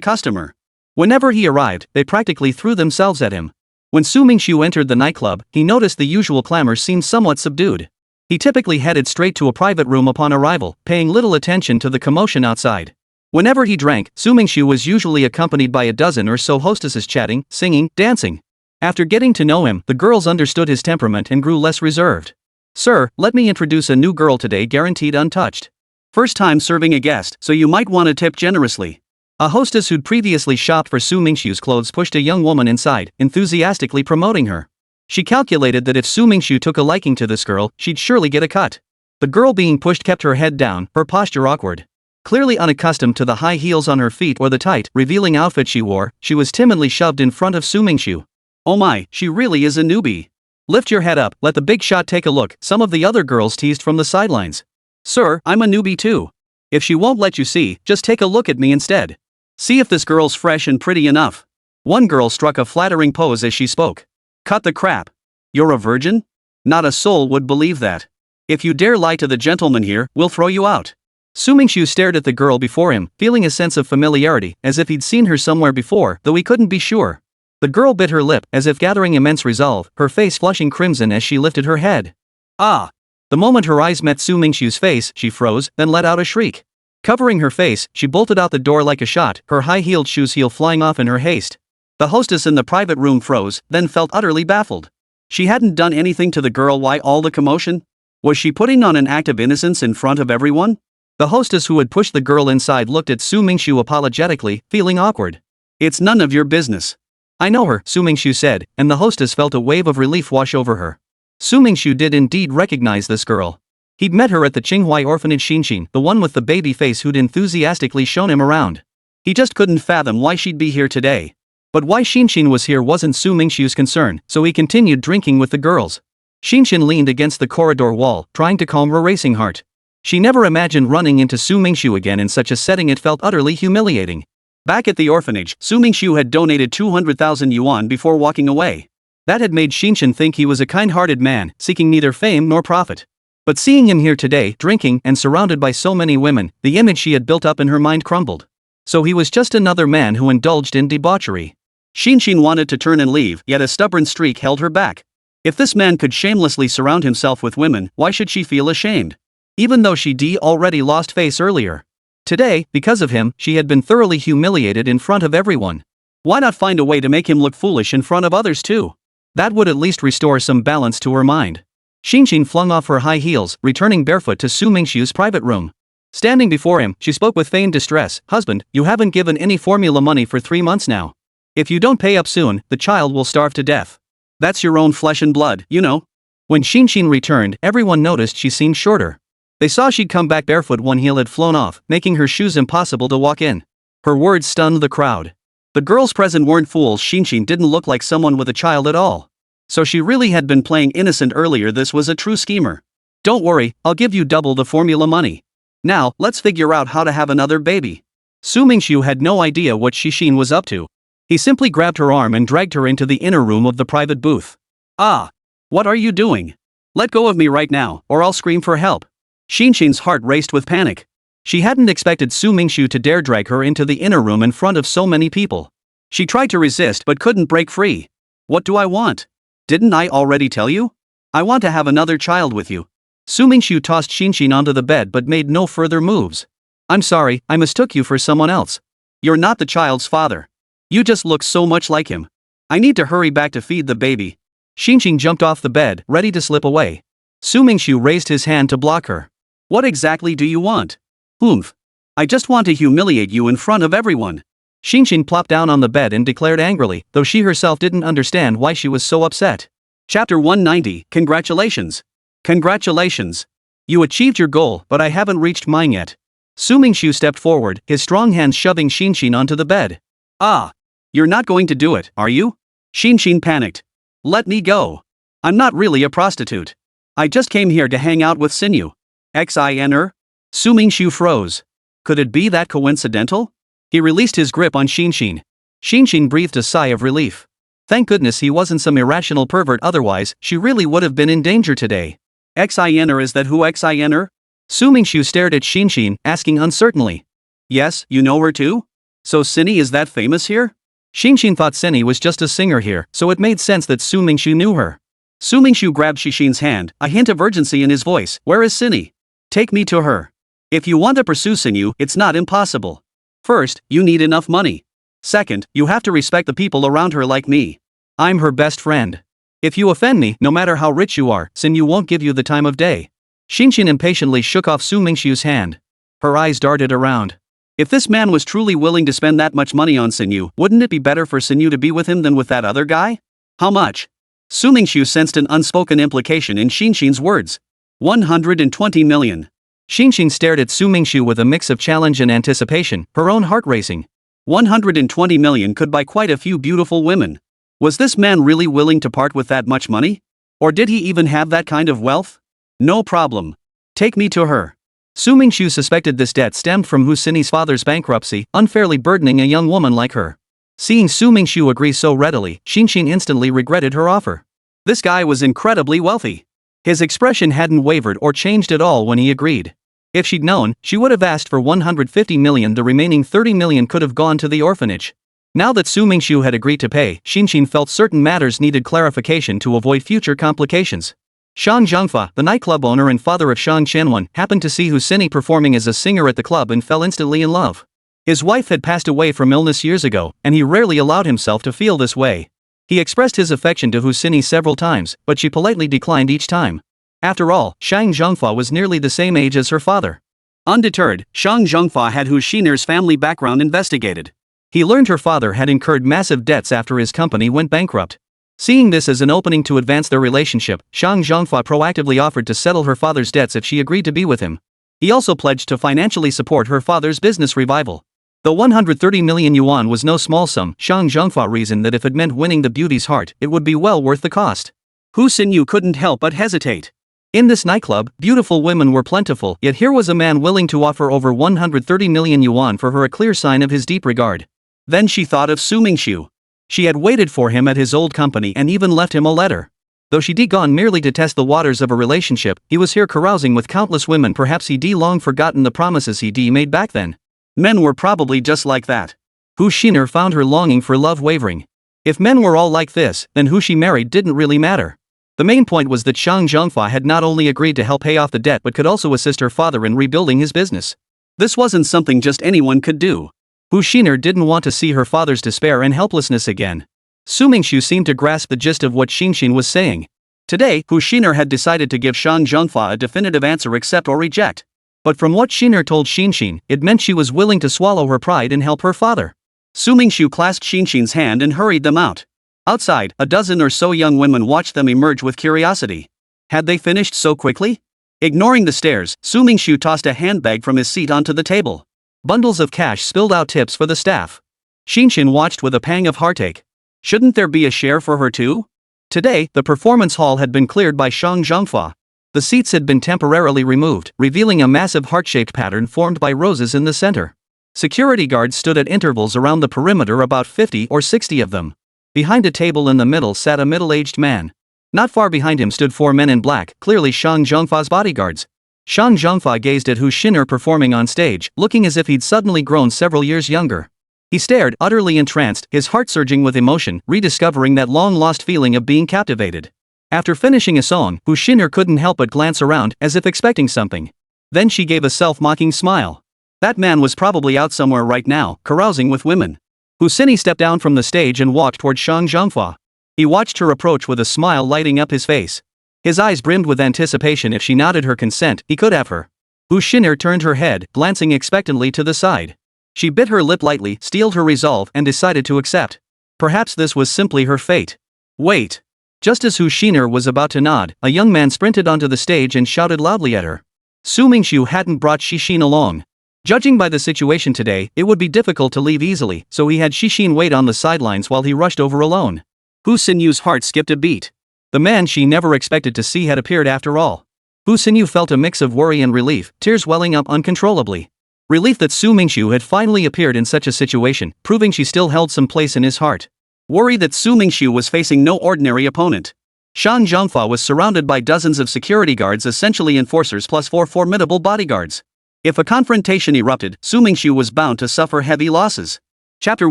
customer. Whenever he arrived, they practically threw themselves at him. When Su Mingxu entered the nightclub, he noticed the usual clamor seemed somewhat subdued. He typically headed straight to a private room upon arrival, paying little attention to the commotion outside. Whenever he drank, Su Mingxu was usually accompanied by a dozen or so hostesses chatting, singing, dancing. After getting to know him, the girls understood his temperament and grew less reserved. Sir, let me introduce a new girl today, guaranteed untouched. First time serving a guest, so you might want to tip generously. A hostess who'd previously shopped for Su Mingxu's clothes pushed a young woman inside, enthusiastically promoting her. She calculated that if Su Mingxu took a liking to this girl, she'd surely get a cut. The girl being pushed kept her head down, her posture awkward. Clearly unaccustomed to the high heels on her feet or the tight, revealing outfit she wore, she was timidly shoved in front of Su Mingxu. Oh my, she really is a newbie. Lift your head up, let the big shot take a look, some of the other girls teased from the sidelines. Sir, I'm a newbie too. If she won't let you see, just take a look at me instead. See if this girl's fresh and pretty enough. One girl struck a flattering pose as she spoke. Cut the crap. You're a virgin? Not a soul would believe that. If you dare lie to the gentleman here, we'll throw you out. Su Mingxu stared at the girl before him, feeling a sense of familiarity, as if he'd seen her somewhere before, though he couldn't be sure. The girl bit her lip, as if gathering immense resolve, her face flushing crimson as she lifted her head. Ah! The moment her eyes met Su Mingxu's face, she froze, then let out a shriek. Covering her face, she bolted out the door like a shot, her high-heeled shoes heel flying off in her haste. The hostess in the private room froze, then felt utterly baffled. She hadn't done anything to the girl. Why all the commotion? Was she putting on an act of innocence in front of everyone? The hostess who had pushed the girl inside looked at Su Mingxu apologetically, feeling awkward. It's none of your business. I know her, Su Mingxu said, and the hostess felt a wave of relief wash over her. Su Mingxu did indeed recognize this girl. He'd met her at the Qinghai orphanage. Xinshin, the one with the baby face who'd enthusiastically shown him around. He just couldn't fathom why she'd be here today. But why Xinshin was here wasn't Su Mingxu's concern, so he continued drinking with the girls. Xinshin leaned against the corridor wall, trying to calm her racing heart. She never imagined running into Su Mingxu again in such a setting. It felt utterly humiliating. Back at the orphanage, Su Mingxu had donated 200,000 yuan before walking away. That had made Xinshin think he was a kind-hearted man, seeking neither fame nor profit. But seeing him here today, drinking and surrounded by so many women, the image she had built up in her mind crumbled. So he was just another man who indulged in debauchery. Xinshin wanted to turn and leave, yet a stubborn streak held her back. If this man could shamelessly surround himself with women, why should she feel ashamed? Even though she'd already lost face earlier. Today, because of him, she had been thoroughly humiliated in front of everyone. Why not find a way to make him look foolish in front of others too? That would at least restore some balance to her mind. Xinshin flung off her high heels, returning barefoot to Su Mingxu's private room. Standing before him, she spoke with feigned distress. Husband, you haven't given any formula money for 3 months now. If you don't pay up soon, the child will starve to death. That's your own flesh and blood, you know. When Xinshin returned, everyone noticed she seemed shorter. They saw she'd come back barefoot. One heel had flown off, making her shoes impossible to walk in. Her words stunned the crowd. The girls present weren't fools. Xinxin didn't look like someone with a child at all. So she really had been playing innocent earlier. This was a true schemer. Don't worry, I'll give you double the formula money. Now, let's figure out how to have another baby. Su Mingxu had no idea what Xixin was up to. He simply grabbed her arm and dragged her into the inner room of the private booth. Ah! What are you doing? Let go of me right now, or I'll scream for help. Xinxin's heart raced with panic. She hadn't expected Su Mingxu to dare drag her into the inner room in front of so many people. She tried to resist but couldn't break free. What do I want? Didn't I already tell you? I want to have another child with you. Su Mingxu tossed Xinxin onto the bed but made no further moves. I'm sorry, I mistook you for someone else. You're not the child's father. You just look so much like him. I need to hurry back to feed the baby. Xinxin jumped off the bed, ready to slip away. Su Mingxu raised his hand to block her. What exactly do you want? Oomph. I just want to humiliate you in front of everyone. Xinxin plopped down on the bed and declared angrily, though she herself didn't understand why she was so upset. Chapter 190, Congratulations. Congratulations. You achieved your goal, but I haven't reached mine yet. Su Mingxu stepped forward, his strong hands shoving Xinxin onto the bed. Ah. You're not going to do it, are you? Xinxin panicked. Let me go. I'm not really a prostitute. I just came here to hang out with Sinew. Xin. Su Mingxu froze. Could it be that coincidental? He released his grip on Xinxin. Xinxin breathed a sigh of relief. Thank goodness he wasn't some irrational pervert, otherwise she really would have been in danger today. Xin, is that who Xin? Su Mingxu stared at Xinxin, asking uncertainly. Yes, you know her too? So Sinew is that famous here? Xinxin thought Sinew was just a singer here, so it made sense that Su Mingxu knew her. Su Mingxu grabbed Xixin's hand, a hint of urgency in his voice. Where is Sinew? Take me to her. If you want to pursue Sinew, it's not impossible. First, you need enough money. Second, you have to respect the people around her like me. I'm her best friend. If you offend me, no matter how rich you are, Sinew won't give you the time of day. Xinxin impatiently shook off Su Mingxu's hand. Her eyes darted around. If this man was truly willing to spend that much money on Sinew, wouldn't it be better for Sinew to be with him than with that other guy? How much? Su Mingxu sensed an unspoken implication in Xinxin's words. 120 million. Xinxin stared at Su Mingxu with a mix of challenge and anticipation, her own heart racing. 120 million could buy quite a few beautiful women. Was this man really willing to part with that much money? Or did he even have that kind of wealth? No problem. Take me to her. Su Mingxu suspected this debt stemmed from Hu Sinei's father's bankruptcy, unfairly burdening a young woman like her. Seeing Su Mingxu agree so readily, Xinxin instantly regretted her offer. This guy was incredibly wealthy. His expression hadn't wavered or changed at all when he agreed. If she'd known, she would have asked for 150 million. The remaining 30 million could have gone to the orphanage. Now that Su Mingxu had agreed to pay, Xinxin felt certain matters needed clarification to avoid future complications. Shang Zhengfa, the nightclub owner and father of Shang Qianwen, happened to see Hu Sinei performing as a singer at the club and fell instantly in love. His wife had passed away from illness years ago, and he rarely allowed himself to feel this way. He expressed his affection to Hu Sinei several times, but she politely declined each time. After all, Shang Zhengfa was nearly the same age as her father. Undeterred, Shang Zhengfa had Hu Sinei's family background investigated. He learned her father had incurred massive debts after his company went bankrupt. Seeing this as an opening to advance their relationship, Shang Zhengfa proactively offered to settle her father's debts if she agreed to be with him. He also pledged to financially support her father's business revival. Though 130 million yuan was no small sum, Shang Zhengfa reasoned that if it meant winning the beauty's heart, it would be well worth the cost. Hu Sinei couldn't help but hesitate. In this nightclub, beautiful women were plentiful, yet here was a man willing to offer over 130 million yuan for her, a clear sign of his deep regard. Then she thought of Su Mingxu. She had waited for him at his old company and even left him a letter. Though she'd gone merely to test the waters of a relationship, he was here carousing with countless women. Perhaps he'd long forgotten the promises he'd made back then. Men were probably just like that. Hu Sinei found her longing for love wavering. If men were all like this, then who she married didn't really matter. The main point was that Shang Zhengfa had not only agreed to help pay off the debt but could also assist her father in rebuilding his business. This wasn't something just anyone could do. Hu Sinei didn't want to see her father's despair and helplessness again. Su Mingxu seemed to grasp the gist of what Xinxin was saying. Today, Hu Sinei had decided to give Shang Zhengfa a definitive answer: accept or reject. But from what Sinei told Xinxin, it meant she was willing to swallow her pride and help her father. Su Mingxu clasped Xinxin's hand and hurried them out. Outside, a dozen or so young women watched them emerge with curiosity. Had they finished so quickly? Ignoring the stares, Su Mingxu tossed a handbag from his seat onto the table. Bundles of cash spilled out, tips for the staff. Xinshin watched with a pang of heartache. Shouldn't there be a share for her too? Today, the performance hall had been cleared by Shang Zhengfa. The seats had been temporarily removed, revealing a massive heart-shaped pattern formed by roses in the center. Security guards stood at intervals around the perimeter, about 50 or 60 of them. Behind a table in the middle sat a middle-aged man. Not far behind him stood 4 men in black, clearly Shang Zhengfa's bodyguards. Shang Zhengfa gazed at Hu Xin'er performing on stage, looking as if he'd suddenly grown several years younger. He stared, utterly entranced, his heart surging with emotion, rediscovering that long-lost feeling of being captivated. After finishing a song, Hu Xin'er couldn't help but glance around, as if expecting something. Then she gave a self-mocking smile. That man was probably out somewhere right now, carousing with women. Hu Xin'er stepped down from the stage and walked toward Shang Zhengfa. He watched her approach with a smile lighting up his face. His eyes brimmed with anticipation. If she nodded her consent, he could have her. Hu Xin'er turned her head, glancing expectantly to the side. She bit her lip lightly, steeled her resolve, and decided to accept. Perhaps this was simply her fate. Wait! Just as Hu Xin'er was about to nod, a young man sprinted onto the stage and shouted loudly at her. Su Mingxu hadn't brought Xixin along. Judging by the situation today, it would be difficult to leave easily, so he had Xixin wait on the sidelines while he rushed over alone. Hu Xin'er's heart skipped a beat. The man she never expected to see had appeared after all. Hu Xin'er felt a mix of worry and relief, tears welling up uncontrollably. Relief that Su Mingxu had finally appeared in such a situation, proving she still held some place in his heart. Worry that Su Mingxu was facing no ordinary opponent. Shang Zhengfa was surrounded by dozens of security guards, essentially enforcers plus 4 formidable bodyguards. If a confrontation erupted, Su Mingxu was bound to suffer heavy losses. Chapter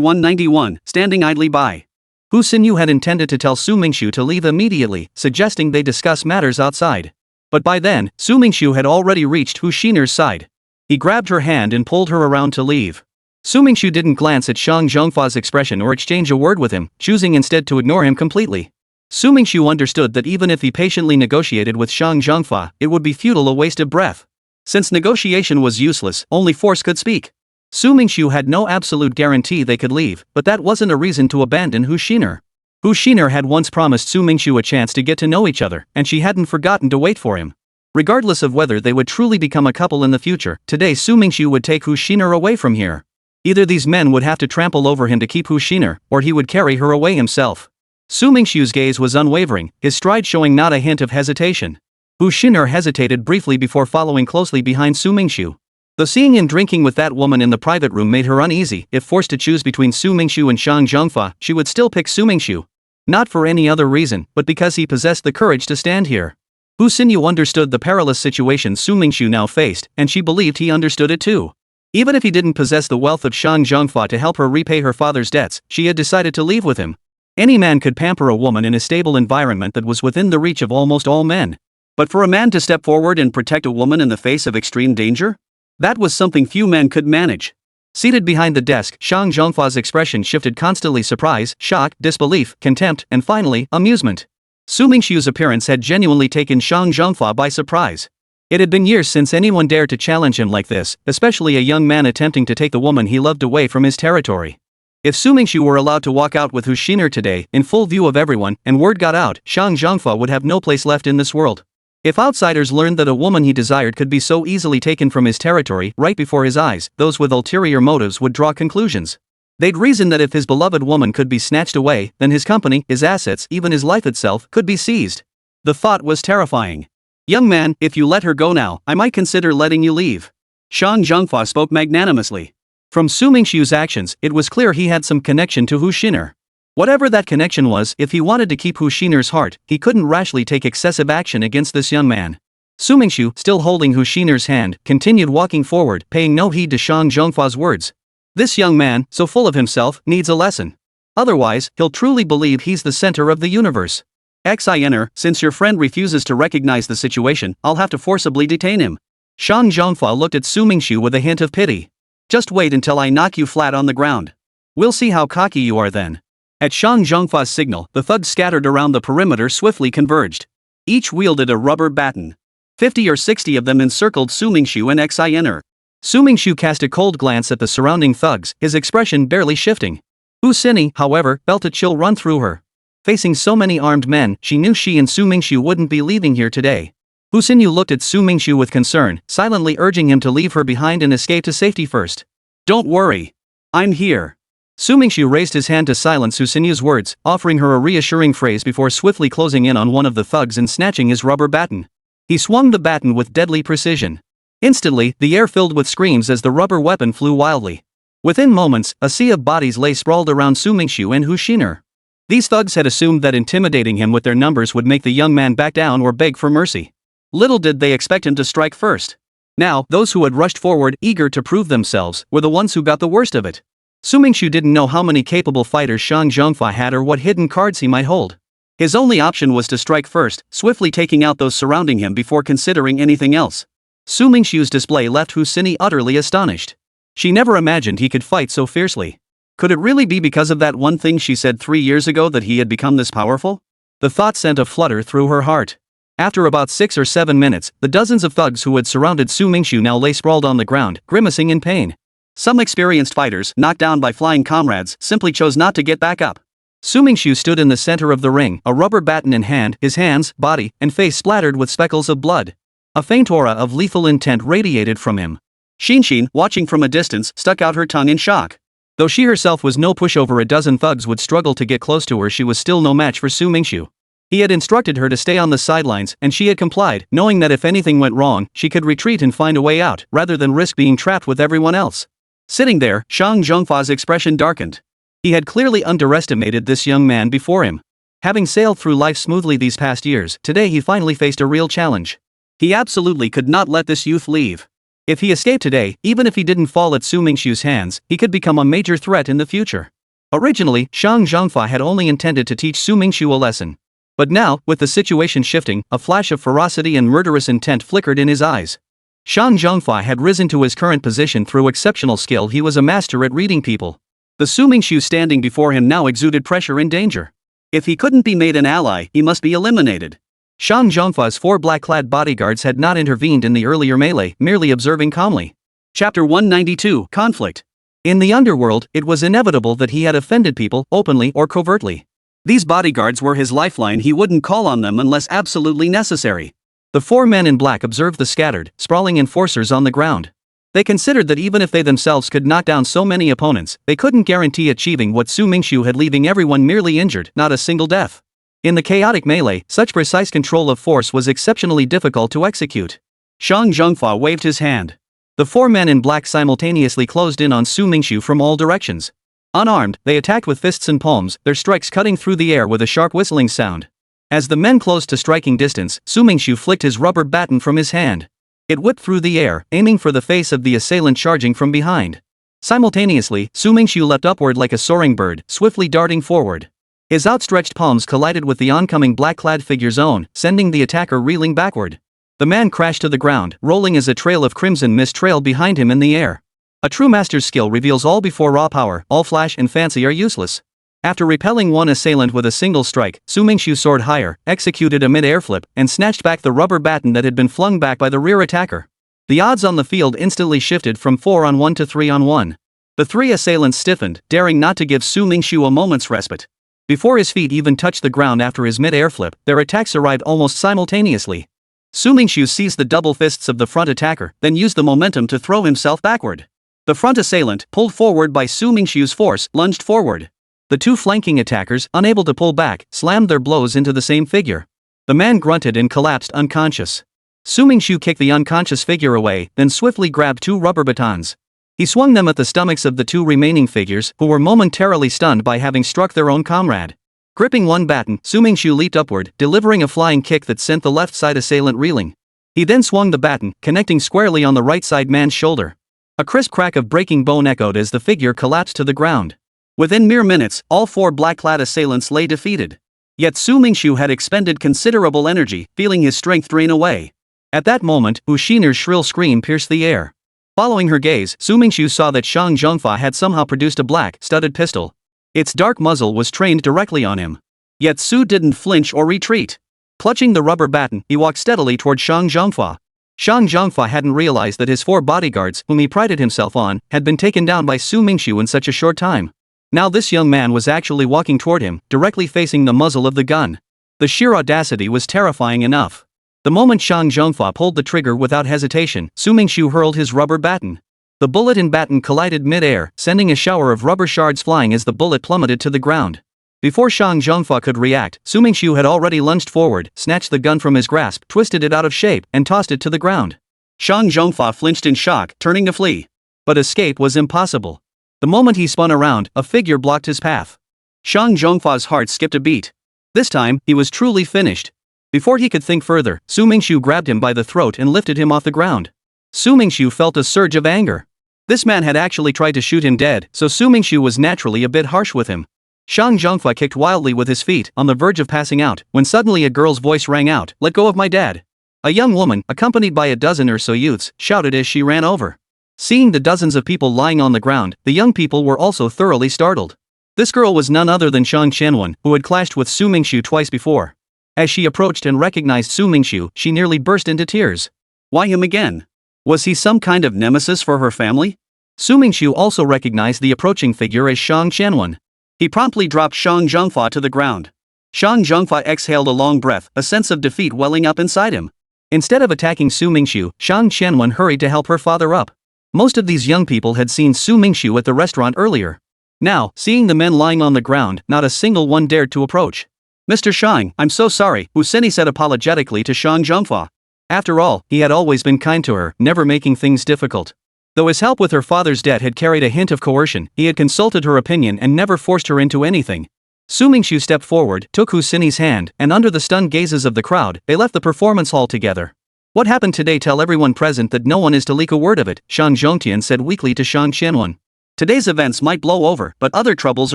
191, Standing Idly By. Hu Xin'er had intended to tell Su Mingxu to leave immediately, suggesting they discuss matters outside. But by then, Su Mingxu had already reached Hu Xin'er's side. He grabbed her hand and pulled her around to leave. Su Mingxu didn't glance at Shang Zhengfa's expression or exchange a word with him, choosing instead to ignore him completely. Su Mingxu understood that even if he patiently negotiated with Shang Zhengfa, it would be futile, a waste of breath. Since negotiation was useless, only force could speak. Su Mingxu had no absolute guarantee they could leave, but that wasn't a reason to abandon Hu Xin'er. Hu Xin'er had once promised Su Mingxu a chance to get to know each other, and she hadn't forgotten to wait for him. Regardless of whether they would truly become a couple in the future, today Su Mingxu would take Hu Xin'er away from here. Either these men would have to trample over him to keep Hu Xin'er, or he would carry her away himself. Su Mingxu's gaze was unwavering, his stride showing not a hint of hesitation. Hu Xin'er hesitated briefly before following closely behind Su Mingxu. Though seeing him drinking with that woman in the private room made her uneasy, if forced to choose between Su Mingxu and Shang Zhengfa, she would still pick Su Mingxu. Not for any other reason, but because he possessed the courage to stand here. Hu Xin'er understood the perilous situation Su Mingxu now faced, and she believed he understood it too. Even if he didn't possess the wealth of Shang Zhengfa to help her repay her father's debts, she had decided to leave with him. Any man could pamper a woman in a stable environment that was within the reach of almost all men. But for a man to step forward and protect a woman in the face of extreme danger? That was something few men could manage. Seated behind the desk, Shang Zhengfa's expression shifted constantly: surprise, shock, disbelief, contempt, and finally, amusement. Su Mingxu's appearance had genuinely taken Shang Zhengfa by surprise. It had been years since anyone dared to challenge him like this, especially a young man attempting to take the woman he loved away from his territory. If Su Mingxu were allowed to walk out with Hu Xin'er today, in full view of everyone, and word got out, Shang Zhengfa would have no place left in this world. If outsiders learned that a woman he desired could be so easily taken from his territory right before his eyes, those with ulterior motives would draw conclusions. They'd reason that if his beloved woman could be snatched away, then his company, his assets, even his life itself, could be seized. The thought was terrifying. "Young man, if you let her go now, I might consider letting you leave." Shang Zhengfa spoke magnanimously. From Su Mingxu's actions, it was clear he had some connection to Hu Xin'er. Whatever that connection was, if he wanted to keep Hu Xin'er's heart, he couldn't rashly take excessive action against this young man. Su Mingxu, still holding Hu Xin'er's hand, continued walking forward, paying no heed to Shang Zhengfa's words. This young man, so full of himself, needs a lesson. Otherwise, he'll truly believe he's the center of the universe. Xiner, since your friend refuses to recognize the situation, I'll have to forcibly detain him. Shang Zhengfa looked at Su Mingxu with a hint of pity. Just wait until I knock you flat on the ground. We'll see how cocky you are then. At Shang Zhengfa's signal, the thugs scattered around the perimeter swiftly converged. Each wielded a rubber baton. 50 or 60 of them encircled Su Mingxu and Xiner. Su Mingxu cast a cold glance at the surrounding thugs, his expression barely shifting. Hu Xin'er, however, felt a chill run through her. Facing so many armed men, she knew she and Su Mingxu wouldn't be leaving here today. Hu Xin'er looked at Su Mingxu with concern, silently urging him to leave her behind and escape to safety first. "Don't worry. I'm here." Su Mingxu raised his hand to silence Su Sinyu's words, offering her a reassuring phrase before swiftly closing in on one of the thugs and snatching his rubber baton. He swung the baton with deadly precision. Instantly, the air filled with screams as the rubber weapon flew wildly. Within moments, a sea of bodies lay sprawled around Su Mingxu and Hu Xiner. These thugs had assumed that intimidating him with their numbers would make the young man back down or beg for mercy. Little did they expect him to strike first. Now, those who had rushed forward, eager to prove themselves, were the ones who got the worst of it. Su Mingxu didn't know how many capable fighters Shang Zhongfa had or what hidden cards he might hold. His only option was to strike first, swiftly taking out those surrounding him before considering anything else. Su Mingxu's display left Hu Xini utterly astonished. She never imagined he could fight so fiercely. Could it really be because of that one thing she said 3 years ago that he had become this powerful? The thought sent a flutter through her heart. After about 6 or 7 minutes, the dozens of thugs who had surrounded Su Mingxu now lay sprawled on the ground, grimacing in pain. Some experienced fighters, knocked down by flying comrades, simply chose not to get back up. Su Mingxu stood in the center of the ring, a rubber baton in hand, his hands, body, and face splattered with speckles of blood. A faint aura of lethal intent radiated from him. Xinxin, watching from a distance, stuck out her tongue in shock. Though she herself was no pushover, a dozen thugs would struggle to get close to her, she was still no match for Su Mingxu. He had instructed her to stay on the sidelines, and she had complied, knowing that if anything went wrong, she could retreat and find a way out, rather than risk being trapped with everyone else. Sitting there, Shang Zhongfa's expression darkened. He had clearly underestimated this young man before him. Having sailed through life smoothly these past years, today he finally faced a real challenge. He absolutely could not let this youth leave. If he escaped today, even if he didn't fall at Su Mingxu's hands, he could become a major threat in the future. Originally, Shang Zhongfa had only intended to teach Su Mingxu a lesson. But now, with the situation shifting, a flash of ferocity and murderous intent flickered in his eyes. Shang Zhongfa had risen to his current position through exceptional skill. He was a master at reading people. The Su Mingxu standing before him now exuded pressure and danger. If he couldn't be made an ally, he must be eliminated. Shang Zhongfa's 4 black-clad bodyguards had not intervened in the earlier melee, merely observing calmly. Chapter 192, Conflict. In the underworld, it was inevitable that he had offended people, openly or covertly. These bodyguards were his lifeline. He wouldn't call on them unless absolutely necessary. The 4 men in black observed the scattered, sprawling enforcers on the ground. They considered that even if they themselves could knock down so many opponents, they couldn't guarantee achieving what Su Mingxu had, leaving everyone merely injured, not a single death. In the chaotic melee, such precise control of force was exceptionally difficult to execute. Shang Zhongfa waved his hand. The 4 men in black simultaneously closed in on Su Mingxu from all directions. Unarmed, they attacked with fists and palms, their strikes cutting through the air with a sharp whistling sound. As the men closed to striking distance, Su Mingxu flicked his rubber baton from his hand. It whipped through the air, aiming for the face of the assailant charging from behind. Simultaneously, Su Mingxu leapt upward like a soaring bird, swiftly darting forward. His outstretched palms collided with the oncoming black-clad figure's own, sending the attacker reeling backward. The man crashed to the ground, rolling as a trail of crimson mist trailed behind him in the air. A true master's skill reveals all before raw power. All flash and fancy are useless. After repelling one assailant with a single strike, Su Mingxu soared higher, executed a mid-air flip, and snatched back the rubber baton that had been flung back by the rear attacker. The odds on the field instantly shifted from 4-on-1 to 3-on-1. The 3 assailants stiffened, daring not to give Su Mingxu a moment's respite. Before his feet even touched the ground after his mid-air flip, their attacks arrived almost simultaneously. Su Mingxu seized the double fists of the front attacker, then used the momentum to throw himself backward. The front assailant, pulled forward by Su Mingxu's force, lunged forward. The 2 flanking attackers, unable to pull back, slammed their blows into the same figure. The man grunted and collapsed unconscious. Su Mingxu kicked the unconscious figure away, then swiftly grabbed 2 rubber batons. He swung them at the stomachs of the 2 remaining figures, who were momentarily stunned by having struck their own comrade. Gripping one baton, Su Mingxu leaped upward, delivering a flying kick that sent the left side assailant reeling. He then swung the baton, connecting squarely on the right side man's shoulder. A crisp crack of breaking bone echoed as the figure collapsed to the ground. Within mere minutes, all 4 black-clad assailants lay defeated. Yet Su Mingxu had expended considerable energy, feeling his strength drain away. At that moment, Hu Xiner's shrill scream pierced the air. Following her gaze, Su Mingxu saw that Shang Zhongfa had somehow produced a black, studded pistol. Its dark muzzle was trained directly on him. Yet Su didn't flinch or retreat. Clutching the rubber baton, he walked steadily toward Shang Zhongfa. Shang Zhongfa hadn't realized that his 4 bodyguards, whom he prided himself on, had been taken down by Su Mingxu in such a short time. Now this young man was actually walking toward him, directly facing the muzzle of the gun. The sheer audacity was terrifying enough. The moment Shang Zhongfa pulled the trigger without hesitation, Su Mingxu hurled his rubber baton. The bullet and baton collided mid-air, sending a shower of rubber shards flying as the bullet plummeted to the ground. Before Shang Zhongfa could react, Su Mingxu had already lunged forward, snatched the gun from his grasp, twisted it out of shape, and tossed it to the ground. Shang Zhongfa flinched in shock, turning to flee. But escape was impossible. The moment he spun around, a figure blocked his path. Shang Zhongfa's heart skipped a beat. This time, he was truly finished. Before he could think further, Su Mingxu grabbed him by the throat and lifted him off the ground. Su Mingxu felt a surge of anger. This man had actually tried to shoot him dead, so Su Mingxu was naturally a bit harsh with him. Shang Zhongfa kicked wildly with his feet, on the verge of passing out, when suddenly a girl's voice rang out, "Let go of my dad." A young woman, accompanied by a dozen or so youths, shouted as she ran over. Seeing the dozens of people lying on the ground, the young people were also thoroughly startled. This girl was none other than Shang Qianwen, who had clashed with Su Mingxu twice before. As she approached and recognized Su Mingxu, she nearly burst into tears. Why him again? Was he some kind of nemesis for her family? Su Mingxu also recognized the approaching figure as Shang Qianwen. He promptly dropped Shang Zhongfa to the ground. Shang Zhongfa exhaled a long breath, a sense of defeat welling up inside him. Instead of attacking Su Mingxu, Shang Qianwen hurried to help her father up. Most of these young people had seen Su Mingxu at the restaurant earlier. Now, seeing the men lying on the ground, not a single one dared to approach. "Mr. Shang, I'm so sorry," Husseini said apologetically to Shang Zhongfa. After all, he had always been kind to her, never making things difficult. Though his help with her father's debt had carried a hint of coercion, he had consulted her opinion and never forced her into anything. Su Mingxu stepped forward, took Husseini's hand, and under the stunned gazes of the crowd, they left the performance hall together. "What happened today? Tell everyone present that no one is to leak a word of it," Shang Zhongtian said weakly to Shang Qianwen. "Today's events might blow over, but other troubles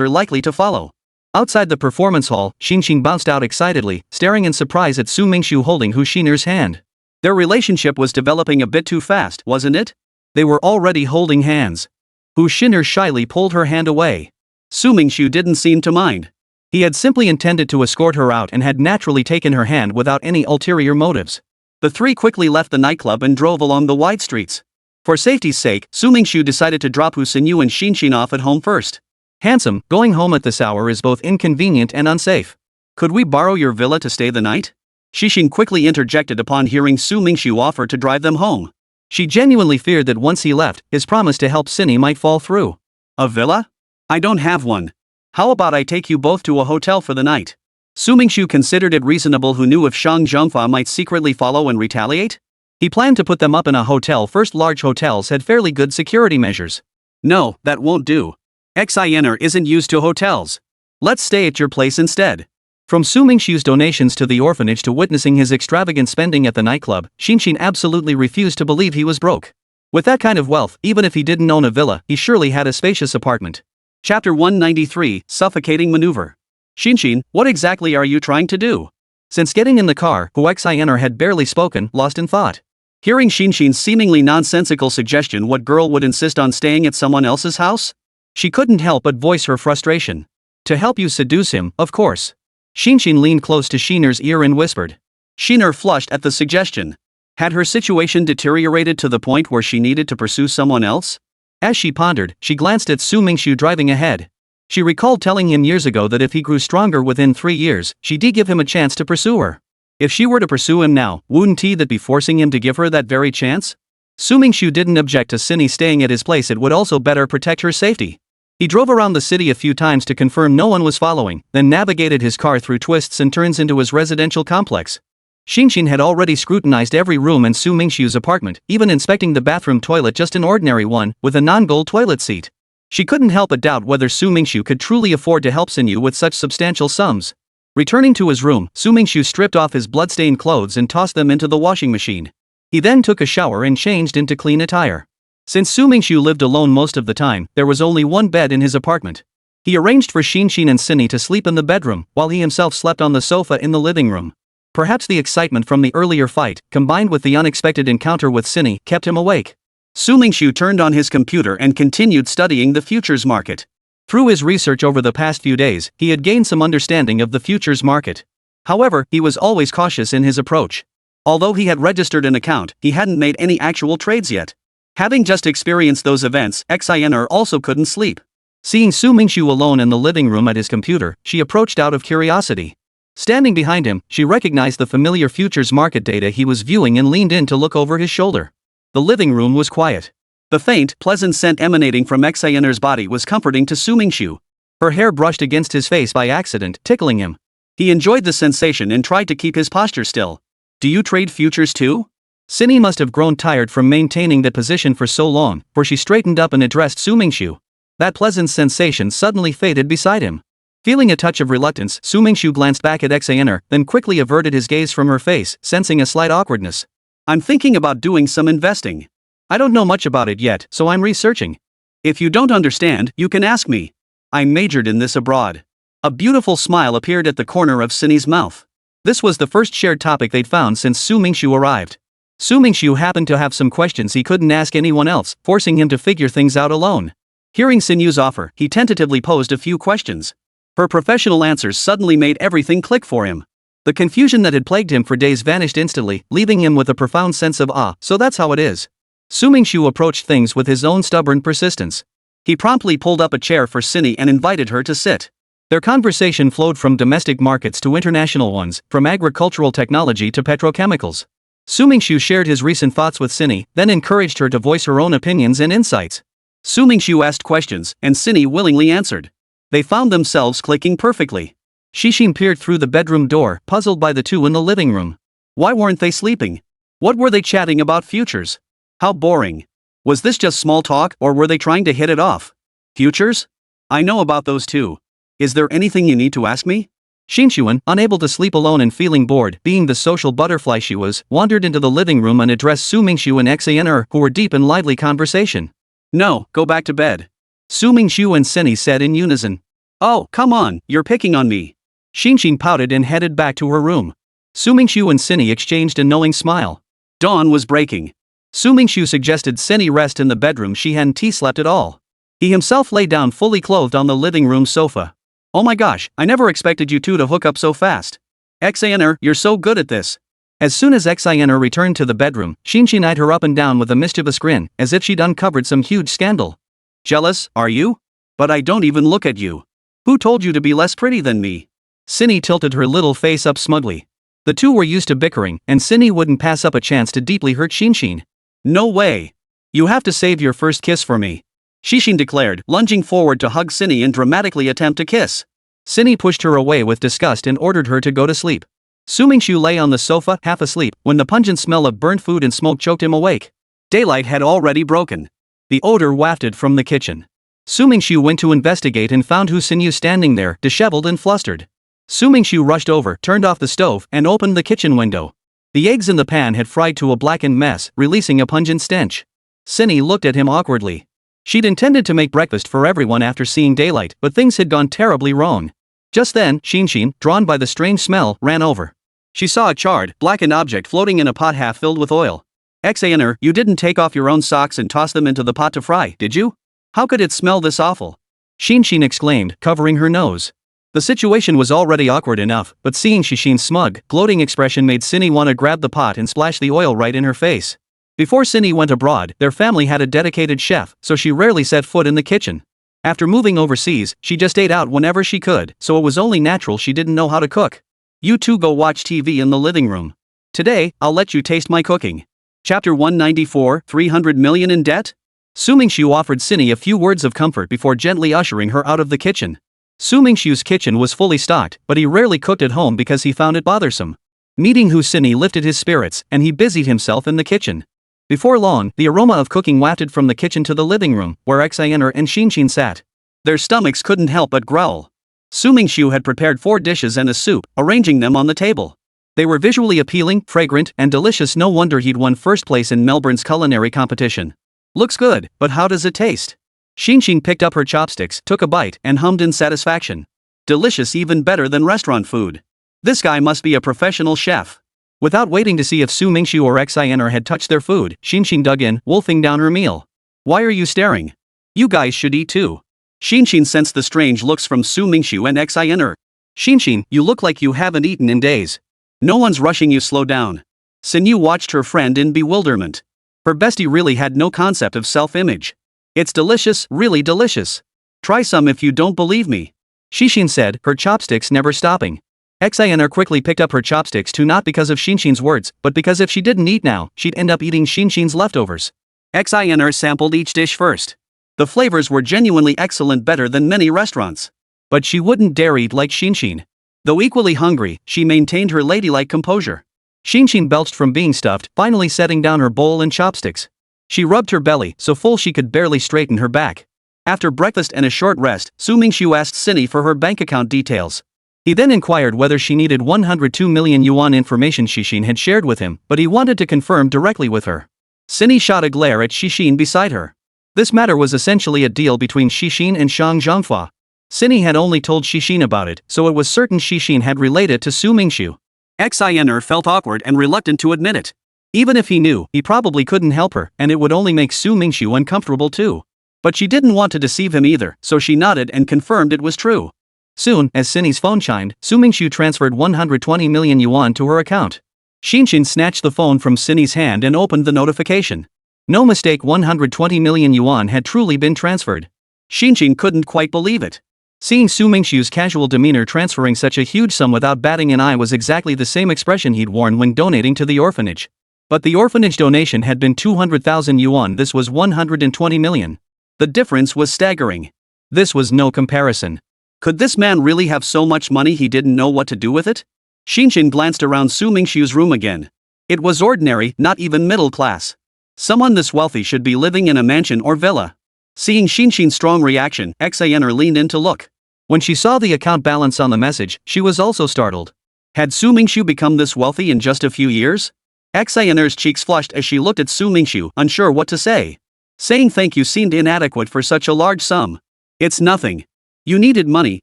are likely to follow." Outside the performance hall, Xinxin bounced out excitedly, staring in surprise at Su Mingxu holding Hu Xiner's hand. Their relationship was developing a bit too fast, wasn't it? They were already holding hands. Hu Xiner shyly pulled her hand away. Su Mingxu didn't seem to mind. He had simply intended to escort her out and had naturally taken her hand without any ulterior motives. The three quickly left the nightclub and drove along the wide streets. For safety's sake, Su Mingxu decided to drop Hu Xinyu and Xinxin off at home first. "Handsome, going home at this hour is both inconvenient and unsafe. Could we borrow your villa to stay the night?" Xixin quickly interjected upon hearing Su Mingxu offer to drive them home. She genuinely feared that once he left, his promise to help Cindy might fall through. "A villa? I don't have one. How about I take you both to a hotel for the night?" Su Mingxu considered it reasonable. Who knew if Shang Zhongfa might secretly follow and retaliate? He planned to put them up in a hotel first. Large hotels had fairly good security measures. "No, that won't do. Xiner isn't used to hotels. Let's stay at your place instead." From Su Mingxu's donations to the orphanage to witnessing his extravagant spending at the nightclub, Xinxin absolutely refused to believe he was broke. With that kind of wealth, even if he didn't own a villa, he surely had a spacious apartment. Chapter 193, Suffocating Maneuver. "Xinxin, what exactly are you trying to do?" Since getting in the car, Hu Xiner had barely spoken, lost in thought. Hearing Xinxin's seemingly nonsensical suggestion, what girl would insist on staying at someone else's house? She couldn't help but voice her frustration. "To help you seduce him, of course." Xinxin leaned close to Xiner's ear and whispered. Xiner flushed at the suggestion. Had her situation deteriorated to the point where she needed to pursue someone else? As she pondered, she glanced at Su Mingxu driving ahead. She recalled telling him years ago that if he grew stronger within 3 years, she'd give him a chance to pursue her. If she were to pursue him now, wouldn't that be forcing him to give her that very chance? Su Mingxu didn't object to Cindy staying at his place. It would also better protect her safety. He drove around the city a few times to confirm no one was following, then navigated his car through twists and turns into his residential complex. Xinxin had already scrutinized every room in Su Mingxu's apartment, even inspecting the bathroom toilet, just an ordinary one, with a non-gold toilet seat. She couldn't help but doubt whether Su Mingxu could truly afford to help Xinyu with such substantial sums. Returning to his room, Su Mingxu stripped off his blood-stained clothes and tossed them into the washing machine. He then took a shower and changed into clean attire. Since Su Mingxu lived alone most of the time, there was only one bed in his apartment. He arranged for Xinxin and Cindy to sleep in the bedroom, while he himself slept on the sofa in the living room. Perhaps the excitement from the earlier fight, combined with the unexpected encounter with Cindy, kept him awake. Su Mingxu turned on his computer and continued studying the futures market. Through his research over the past few days, he had gained some understanding of the futures market. However, he was always cautious in his approach. Although he had registered an account, he hadn't made any actual trades yet. Having just experienced those events, Xiner also couldn't sleep. Seeing Su Mingxu alone in the living room at his computer, she approached out of curiosity. Standing behind him, she recognized the familiar futures market data he was viewing and leaned in to look over his shoulder. The living room was quiet. The faint, pleasant scent emanating from Xianer's body was comforting to Su Mingxu. Her hair brushed against his face by accident, tickling him. He enjoyed the sensation and tried to keep his posture still. Do you trade futures too? Cindy must have grown tired from maintaining that position for so long, for she straightened up and addressed Su Mingxu. That pleasant sensation suddenly faded beside him. Feeling a touch of reluctance, Su Mingxu glanced back at Xianer, then quickly averted his gaze from her face, sensing a slight awkwardness. I'm thinking about doing some investing. I don't know much about it yet, so I'm researching. If you don't understand, you can ask me. I majored in this abroad. A beautiful smile appeared at the corner of Cindy's mouth. This was the first shared topic they'd found since Su Mingxu arrived. Su Mingxu happened to have some questions he couldn't ask anyone else, forcing him to figure things out alone. Hearing Sinyu's offer, he tentatively posed a few questions. Her professional answers suddenly made everything click for him. The confusion that had plagued him for days vanished instantly, leaving him with a profound sense of awe. So that's how it is. Su Mingxu approached things with his own stubborn persistence. He promptly pulled up a chair for Cindy and invited her to sit. Their conversation flowed from domestic markets to international ones, from agricultural technology to petrochemicals. Su Mingxu shared his recent thoughts with Cindy, then encouraged her to voice her own opinions and insights. Su Mingxu asked questions, and Cindy willingly answered. They found themselves clicking perfectly. Xixin peered through the bedroom door, puzzled by the two in the living room. Why weren't they sleeping? What were they chatting about futures? How boring. Was this just small talk, or were they trying to hit it off? Futures? I know about those too. Is there anything you need to ask me? Xinxuan, unable to sleep alone and feeling bored, being the social butterfly she was, wandered into the living room and addressed Su Mingxu and Xianer, who were deep in lively conversation. No, go back to bed. Su Mingxu and Cindy said in unison. Oh, come on, you're picking on me. Xinxin pouted and headed back to her room. Su Mingxu and Cindy exchanged a knowing smile. Dawn was breaking. Su Mingxu suggested Cindy rest in the bedroom she hadn't slept at all. He himself lay down fully clothed on the living room sofa. Oh my gosh, I never expected you two to hook up so fast. Xianer, you're so good at this. As soon as Xianer returned to the bedroom, Xinxin eyed her up and down with a mischievous grin, as if she'd uncovered some huge scandal. Jealous, are you? But I don't even look at you. Who told you to be less pretty than me? Cindy tilted her little face up smugly. The two were used to bickering, and Cindy wouldn't pass up a chance to deeply hurt Xinxin. No way. You have to save your first kiss for me. Xixin declared, lunging forward to hug Cindy and dramatically attempt to kiss. Cindy pushed her away with disgust and ordered her to go to sleep. Su Mingxu lay on the sofa, half asleep, when the pungent smell of burnt food and smoke choked him awake. Daylight had already broken. The odor wafted from the kitchen. Su Mingxu went to investigate and found Hu Xinyu standing there, disheveled and flustered. Su Mingxu rushed over, turned off the stove, and opened the kitchen window. The eggs in the pan had fried to a blackened mess, releasing a pungent stench. Cindy looked at him awkwardly. She'd intended to make breakfast for everyone after seeing Daylight, but things had gone terribly wrong. Just then, Xinxin, drawn by the strange smell, ran over. She saw a charred, blackened object floating in a pot half filled with oil. Xianer, you didn't take off your own socks and toss them into the pot to fry, did you? How could it smell this awful? Xinxin exclaimed, covering her nose. The situation was already awkward enough, but seeing Xixin's smug, gloating expression made Cindy want to grab the pot and splash the oil right in her face. Before Cindy went abroad, their family had a dedicated chef, so she rarely set foot in the kitchen. After moving overseas, she just ate out whenever she could, so it was only natural she didn't know how to cook. You two go watch TV in the living room. Today, I'll let you taste my cooking. Chapter 194, 300 million in debt? Su Mingxu offered Cindy a few words of comfort before gently ushering her out of the kitchen. Su Mingxu's kitchen was fully stocked, but he rarely cooked at home because he found it bothersome. Meeting Hu Cindy lifted his spirits, and he busied himself in the kitchen. Before long, the aroma of cooking wafted from the kitchen to the living room, where Xianer and Xinxin sat. Their stomachs couldn't help but growl. Su Mingxu had prepared 4 dishes and a soup, arranging them on the table. They were visually appealing, fragrant, and delicious. No wonder he'd won first place in Melbourne's culinary competition. Looks good, but how does it taste? Xinxin picked up her chopsticks, took a bite, and hummed in satisfaction. Delicious, even better than restaurant food. This guy must be a professional chef. Without waiting to see if Su Mingxu or Xianer had touched their food, Xinxin dug in, wolfing down her meal. Why are you staring? You guys should eat too. Xinxin sensed the strange looks from Su Mingxu and Xianer. Xinxin, you look like you haven't eaten in days. No one's rushing you, slow down. Xinyu watched her friend in bewilderment. Her bestie really had no concept of self-image. It's delicious, really delicious. Try some if you don't believe me. Xixin said, her chopsticks never stopping. Xianer quickly picked up her chopsticks too, not because of Xinxin's words, but because if she didn't eat now, she'd end up eating Xinxin's leftovers. Xiner sampled each dish first. The flavors were genuinely excellent, better than many restaurants. But she wouldn't dare eat like Xinshin. Though equally hungry, she maintained her ladylike composure. Xinshin belched from being stuffed, finally setting down her bowl and chopsticks. She rubbed her belly so full she could barely straighten her back. After breakfast and a short rest, Su Mingxu asked Cindy for her bank account details. He then inquired whether she needed 102 million yuan information Xixin had shared with him, but he wanted to confirm directly with her. Cindy shot a glare at Xixin beside her. This matter was essentially a deal between Xixin and Shang Zhongfa. Cindy had only told Xixin about it, so it was certain Xixin had relayed it to Su Mingxu. Xiner felt awkward and reluctant to admit it. Even if he knew, he probably couldn't help her, and it would only make Su Mingxu uncomfortable too. But she didn't want to deceive him either, so she nodded and confirmed it was true. Soon, as Cindy's phone chimed, Su Mingxu transferred 120 million yuan to her account. Xinshin snatched the phone from Cindy's hand and opened the notification. No mistake, 120 million yuan had truly been transferred. Xinshin couldn't quite believe it. Seeing Su Mingxu's casual demeanor transferring such a huge sum without batting an eye was exactly the same expression he'd worn when donating to the orphanage. But the orphanage donation had been 200,000 yuan, this was 120 million. The difference was staggering. This was no comparison. Could this man really have so much money he didn't know what to do with it? Xinshin glanced around Su Mingxu's room again. It was ordinary, not even middle class. Someone this wealthy should be living in a mansion or villa. Seeing Xinshin's strong reaction, Xiner leaned in to look. When she saw the account balance on the message, she was also startled. Had Su Mingxu become this wealthy in just a few years? Xiner's cheeks flushed as she looked at Su Mingxu, unsure what to say. Saying thank you seemed inadequate for such a large sum. It's nothing. You needed money,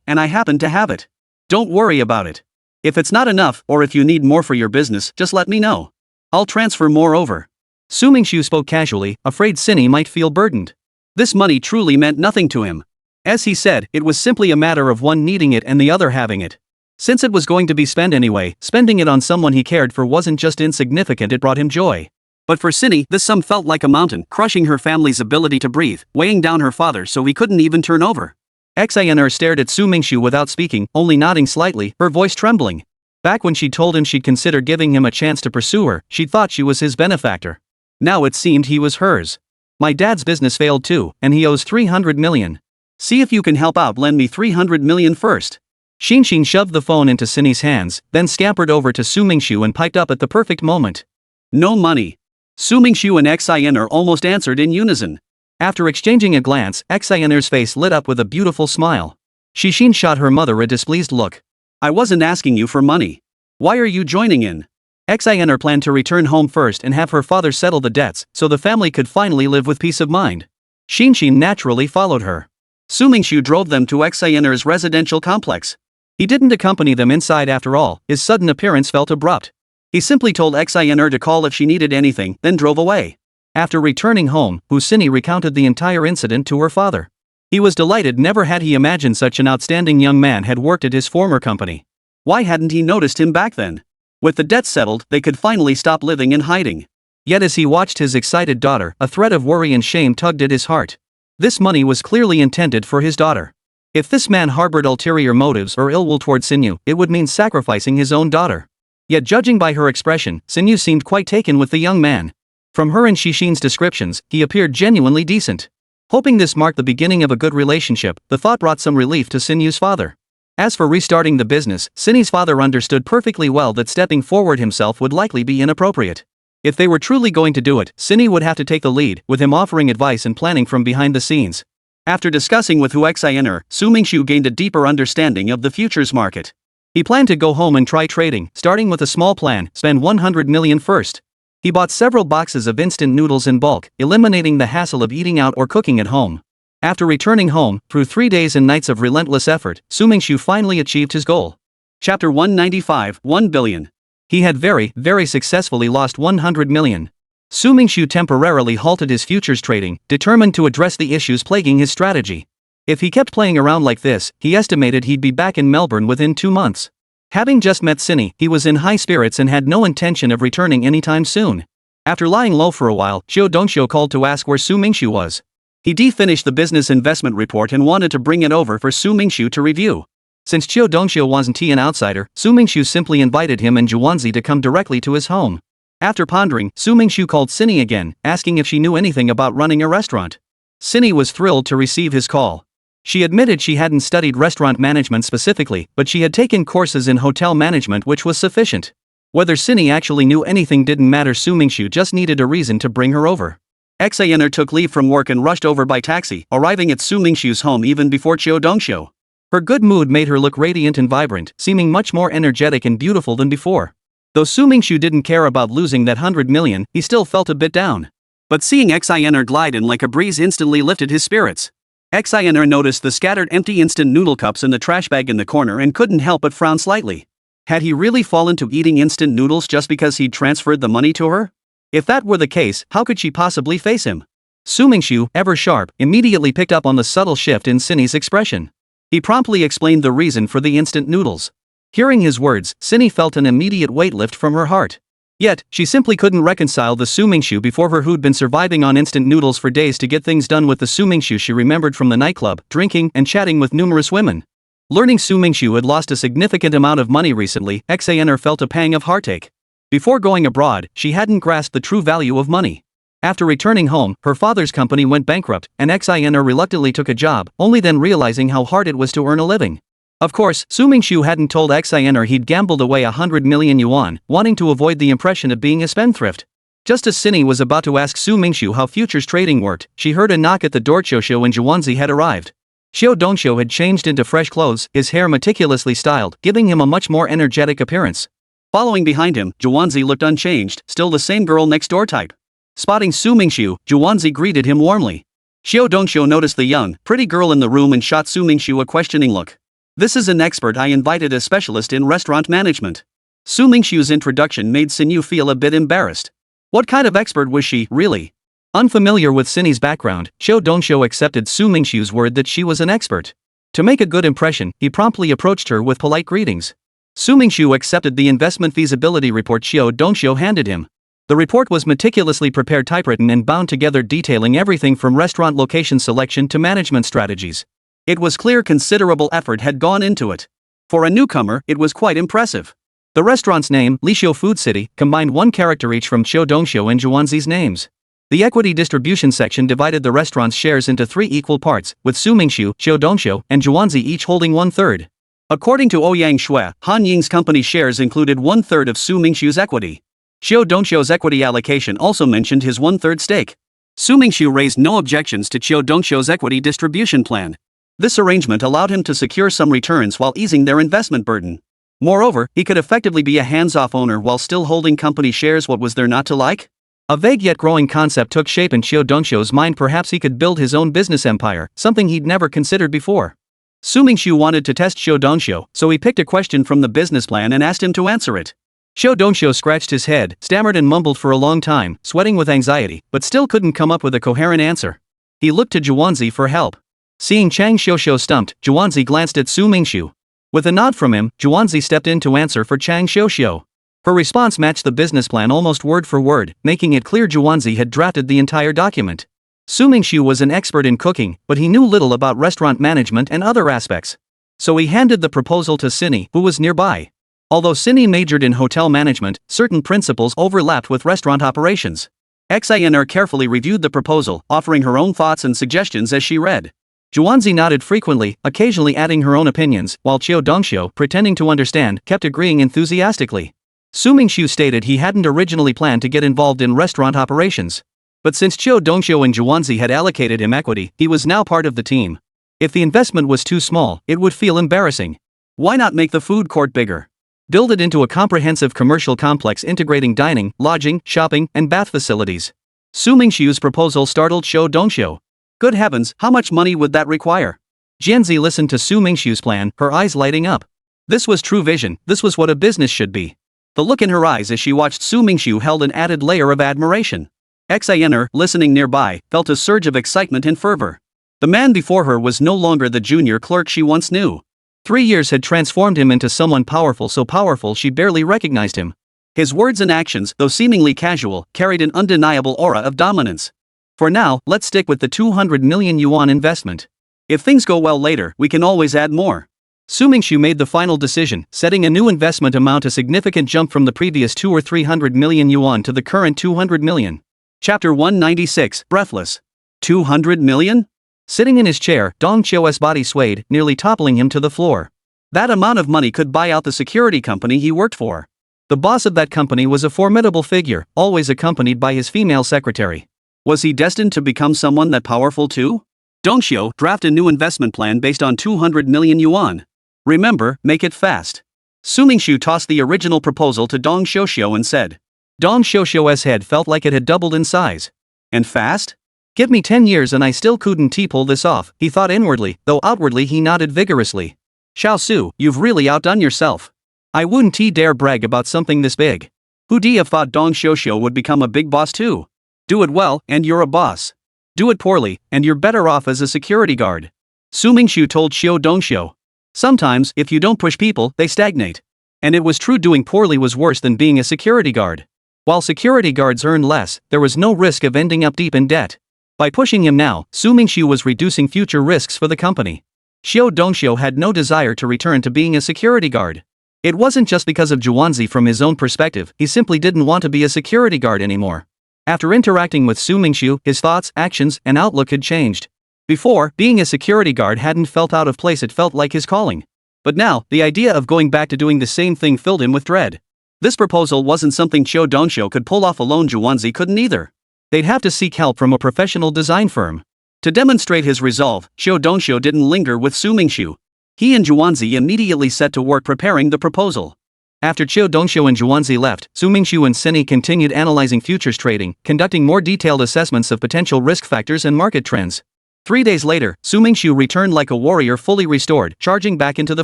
and I happen to have it. Don't worry about it. If it's not enough, or if you need more for your business, just let me know. I'll transfer more over. Su Mingxu spoke casually, afraid Cindy might feel burdened. This money truly meant nothing to him. As he said, it was simply a matter of one needing it and the other having it. Since it was going to be spent anyway, spending it on someone he cared for wasn't just insignificant, it brought him joy. But for Cindy, this sum felt like a mountain, crushing her family's ability to breathe, weighing down her father so he couldn't even turn over. Xiner stared at Su Mingxu without speaking, only nodding slightly, her voice trembling. Back when she told him she'd consider giving him a chance to pursue her, she thought she was his benefactor. Now it seemed he was hers. My dad's business failed too, and he owes 300 million. See if you can help out, lend me 300 million first. Xinshin shoved the phone into Cindy's hands, then scampered over to Su Mingxu and piped up at the perfect moment. No money. Su Mingxu and Xiner almost answered in unison. After exchanging a glance, Xiner's face lit up with a beautiful smile. Xixin shot her mother a displeased look. I wasn't asking you for money. Why are you joining in? Xiner planned to return home first and have her father settle the debts, so the family could finally live with peace of mind. Xinshin naturally followed her. Su Mingxu drove them to Xiner's residential complex. He didn't accompany them inside after all, his sudden appearance felt abrupt. He simply told Xiner to call if she needed anything, then drove away. After returning home, Husini recounted the entire incident to her father. He was delighted, never had he imagined such an outstanding young man had worked at his former company. Why hadn't he noticed him back then? With the debts settled, they could finally stop living in hiding. Yet as he watched his excited daughter, a thread of worry and shame tugged at his heart. This money was clearly intended for his daughter. If this man harbored ulterior motives or ill will toward Sinyu, it would mean sacrificing his own daughter. Yet judging by her expression, Sinyu seemed quite taken with the young man. From her and Xixin's descriptions, he appeared genuinely decent. Hoping this marked the beginning of a good relationship, the thought brought some relief to Sinyu's father. As for restarting the business, Sinyu's father understood perfectly well that stepping forward himself would likely be inappropriate. If they were truly going to do it, Sinyu would have to take the lead, with him offering advice and planning from behind the scenes. After discussing with Huxiner, Su Mingxu gained a deeper understanding of the futures market. He planned to go home and try trading, starting with a small plan, spend 100 million first. He bought several boxes of instant noodles in bulk, eliminating the hassle of eating out or cooking at home. After returning home, through 3 days and nights of relentless effort, Su Mingxu finally achieved his goal. Chapter 195, 1 billion. He had very successfully lost 100 million. Su Mingxu temporarily halted his futures trading, determined to address the issues plaguing his strategy. If he kept playing around like this, he estimated he'd be back in Melbourne within 2 months. Having just met Cindy, he was in high spirits and had no intention of returning anytime soon. After lying low for a while, Qiu Dongxiu called to ask where Su Mingxu was. He finished the business investment report and wanted to bring it over for Su Mingxu to review. Since Qiu Dongxiu wasn't an outsider, Su Mingxu simply invited him and Zhuanzi to come directly to his home. After pondering, Su Mingxu called Cindy again, asking if she knew anything about running a restaurant. Cindy was thrilled to receive his call. She admitted she hadn't studied restaurant management specifically, but she had taken courses in hotel management, which was sufficient. Whether Cindy actually knew anything didn't matter. Su Mingxu just needed a reason to bring her over. Xaner took leave from work and rushed over by taxi, arriving at Su Mingxu's home even before Qiu Dongxiu. Her good mood made her look radiant and vibrant, seeming much more energetic and beautiful than before. Though Su Mingxu didn't care about losing that 100 million, he still felt a bit down. But seeing Xaner glide in like a breeze instantly lifted his spirits. Xaner noticed the scattered empty instant noodle cups in the trash bag in the corner and couldn't help but frown slightly. Had he really fallen to eating instant noodles just because he'd transferred the money to her? If that were the case, how could she possibly face him? Su Mingxu, ever sharp, immediately picked up on the subtle shift in Cindy's expression. He promptly explained the reason for the instant noodles. Hearing his words, Cindy felt an immediate weight lift from her heart. Yet, she simply couldn't reconcile the Su Mingxu before her who'd been surviving on instant noodles for days to get things done with the Su Mingxu she remembered from the nightclub, drinking and chatting with numerous women. Learning Su Mingxu had lost a significant amount of money recently, Xaner felt a pang of heartache. Before going abroad, she hadn't grasped the true value of money. After returning home, her father's company went bankrupt, and Xaner reluctantly took a job, only then realizing how hard it was to earn a living. Of course, Su Mingxu hadn't told Xaner he'd gambled away 100 million yuan, wanting to avoid the impression of being a spendthrift. Just as Cindy was about to ask Su Mingxu how futures trading worked, she heard a knock at the door. Qiu and Zhuanzi had arrived. Qiu Dongxiu had changed into fresh clothes, his hair meticulously styled, giving him a much more energetic appearance. Following behind him, Zhuanzi looked unchanged, still the same girl next door type. Spotting Su Mingxu, Zhuanzi greeted him warmly. Qiu Dongxiu noticed the young, pretty girl in the room and shot Su Mingxu a questioning look. "This is an expert I invited, a specialist in restaurant management." Su Mingxiu's introduction made Sinyu feel a bit embarrassed. What kind of expert was she, really? Unfamiliar with Cindy's background, Qiu Dongxiu accepted Su Mingxiu's word that she was an expert. To make a good impression, he promptly approached her with polite greetings. Su Mingxiu accepted the investment feasibility report Qiu Dongxiu handed him. The report was meticulously prepared, typewritten and bound together, detailing everything from restaurant location selection to management strategies. It was clear considerable effort had gone into it. For a newcomer, it was quite impressive. The restaurant's name, Lixiu Food City, combined one character each from Qiu Dongxiu and Zhuanzi's names. The equity distribution section divided the restaurant's shares into 3 equal parts, with Su Mingxu, Qiu Dongxiu, and Zhuanzi each holding 1/3. According to Ouyang Shui, Han Ying's company shares included 1/3 of Su Mingxiu's equity. Qiu Dongxiu's equity allocation also mentioned his 1/3 stake. Su Mingxu raised no objections to Qiu Dongxiu's equity distribution plan. This arrangement allowed him to secure some returns while easing their investment burden. Moreover, he could effectively be a hands-off owner while still holding company shares. What was there not to like? A vague yet growing concept took shape in Qiu Dongxiu's mind. Perhaps he could build his own business empire, something he'd never considered before. Su Mingxu wanted to test Qiu Dongxiu, so he picked a question from the business plan and asked him to answer it. Qiu Dongxiu scratched his head, stammered and mumbled for a long time, sweating with anxiety, but still couldn't come up with a coherent answer. He looked to Zhuanzi for help. Seeing Chang Xiuxiu stumped, Zhuanzi glanced at Su Mingxu. With a nod from him, Zhuanzi stepped in to answer for Chang Xiuxiu. Her response matched the business plan almost word for word, making it clear Zhuanzi had drafted the entire document. Su Mingxu was an expert in cooking, but he knew little about restaurant management and other aspects. So he handed the proposal to Cindy, who was nearby. Although Cindy majored in hotel management, certain principles overlapped with restaurant operations. Xaner carefully reviewed the proposal, offering her own thoughts and suggestions as she read. Zhuanzi nodded frequently, occasionally adding her own opinions, while Qiu Dongxiu, pretending to understand, kept agreeing enthusiastically. Su Mingxu stated he hadn't originally planned to get involved in restaurant operations. But since Qiu Dongxiu and Zhuanzi had allocated him equity, he was now part of the team. If the investment was too small, it would feel embarrassing. Why not make the food court bigger? Build it into a comprehensive commercial complex integrating dining, lodging, shopping, and bath facilities. Su Mingxiu's proposal startled Qiu Dongxiu. Good heavens, how much money would that require? Jianzi listened to Su Mingxiu's plan, her eyes lighting up. This was true vision, this was what a business should be. The look in her eyes as she watched Su Mingxu held an added layer of admiration. Xaner, listening nearby, felt a surge of excitement and fervor. The man before her was no longer the junior clerk she once knew. 3 years had transformed him into someone powerful, so powerful she barely recognized him. His words and actions, though seemingly casual, carried an undeniable aura of dominance. For now, let's stick with the 200 million yuan investment. If things go well later, we can always add more. Su Mingxu made the final decision, setting a new investment amount, a significant jump from the previous 2 or 300 million yuan to the current 200 million. Chapter 196, Breathless. 200 million? Sitting in his chair, Dong Qiu's body swayed, nearly toppling him to the floor. That amount of money could buy out the security company he worked for. The boss of that company was a formidable figure, always accompanied by his female secretary. Was he destined to become someone that powerful too? Dongxiu, draft a new investment plan based on 200 million yuan. Remember, make it fast. Su Mingxu tossed the original proposal to Dong Xiuxiu and said. Dong Xiuxiu's head felt like it had doubled in size. And fast? Give me 10 years and I still couldn't pull this off, he thought inwardly, though outwardly he nodded vigorously. Xiao Su, you've really outdone yourself. I wouldn't dare brag about something this big. Who'd have thought Dong Xiuxiu would become a big boss too? Do it well, and you're a boss. Do it poorly, and you're better off as a security guard. Su Mingxu told Xiu Dongxiu. Sometimes, if you don't push people, they stagnate. And it was true, doing poorly was worse than being a security guard. While security guards earned less, there was no risk of ending up deep in debt. By pushing him now, Su Mingxu was reducing future risks for the company. Xiu Dongxiu had no desire to return to being a security guard. It wasn't just because of Zhuanzi. From his own perspective, he simply didn't want to be a security guard anymore. After interacting with Su Mingxu, his thoughts, actions, and outlook had changed. Before, being a security guard hadn't felt out of place, it felt like his calling. But now, the idea of going back to doing the same thing filled him with dread. This proposal wasn't something Xiu Dongxiu could pull off alone. Zhuanzi couldn't either. They'd have to seek help from a professional design firm. To demonstrate his resolve, Xiu Dongxiu didn't linger with Su Mingxu. He and Zhuanzi immediately set to work preparing the proposal. After Xiu Dongxiu and Zhuanzi left, Su Mingxu and Seni continued analyzing futures trading, conducting more detailed assessments of potential risk factors and market trends. 3 days later, Su Mingxu returned like a warrior fully restored, charging back into the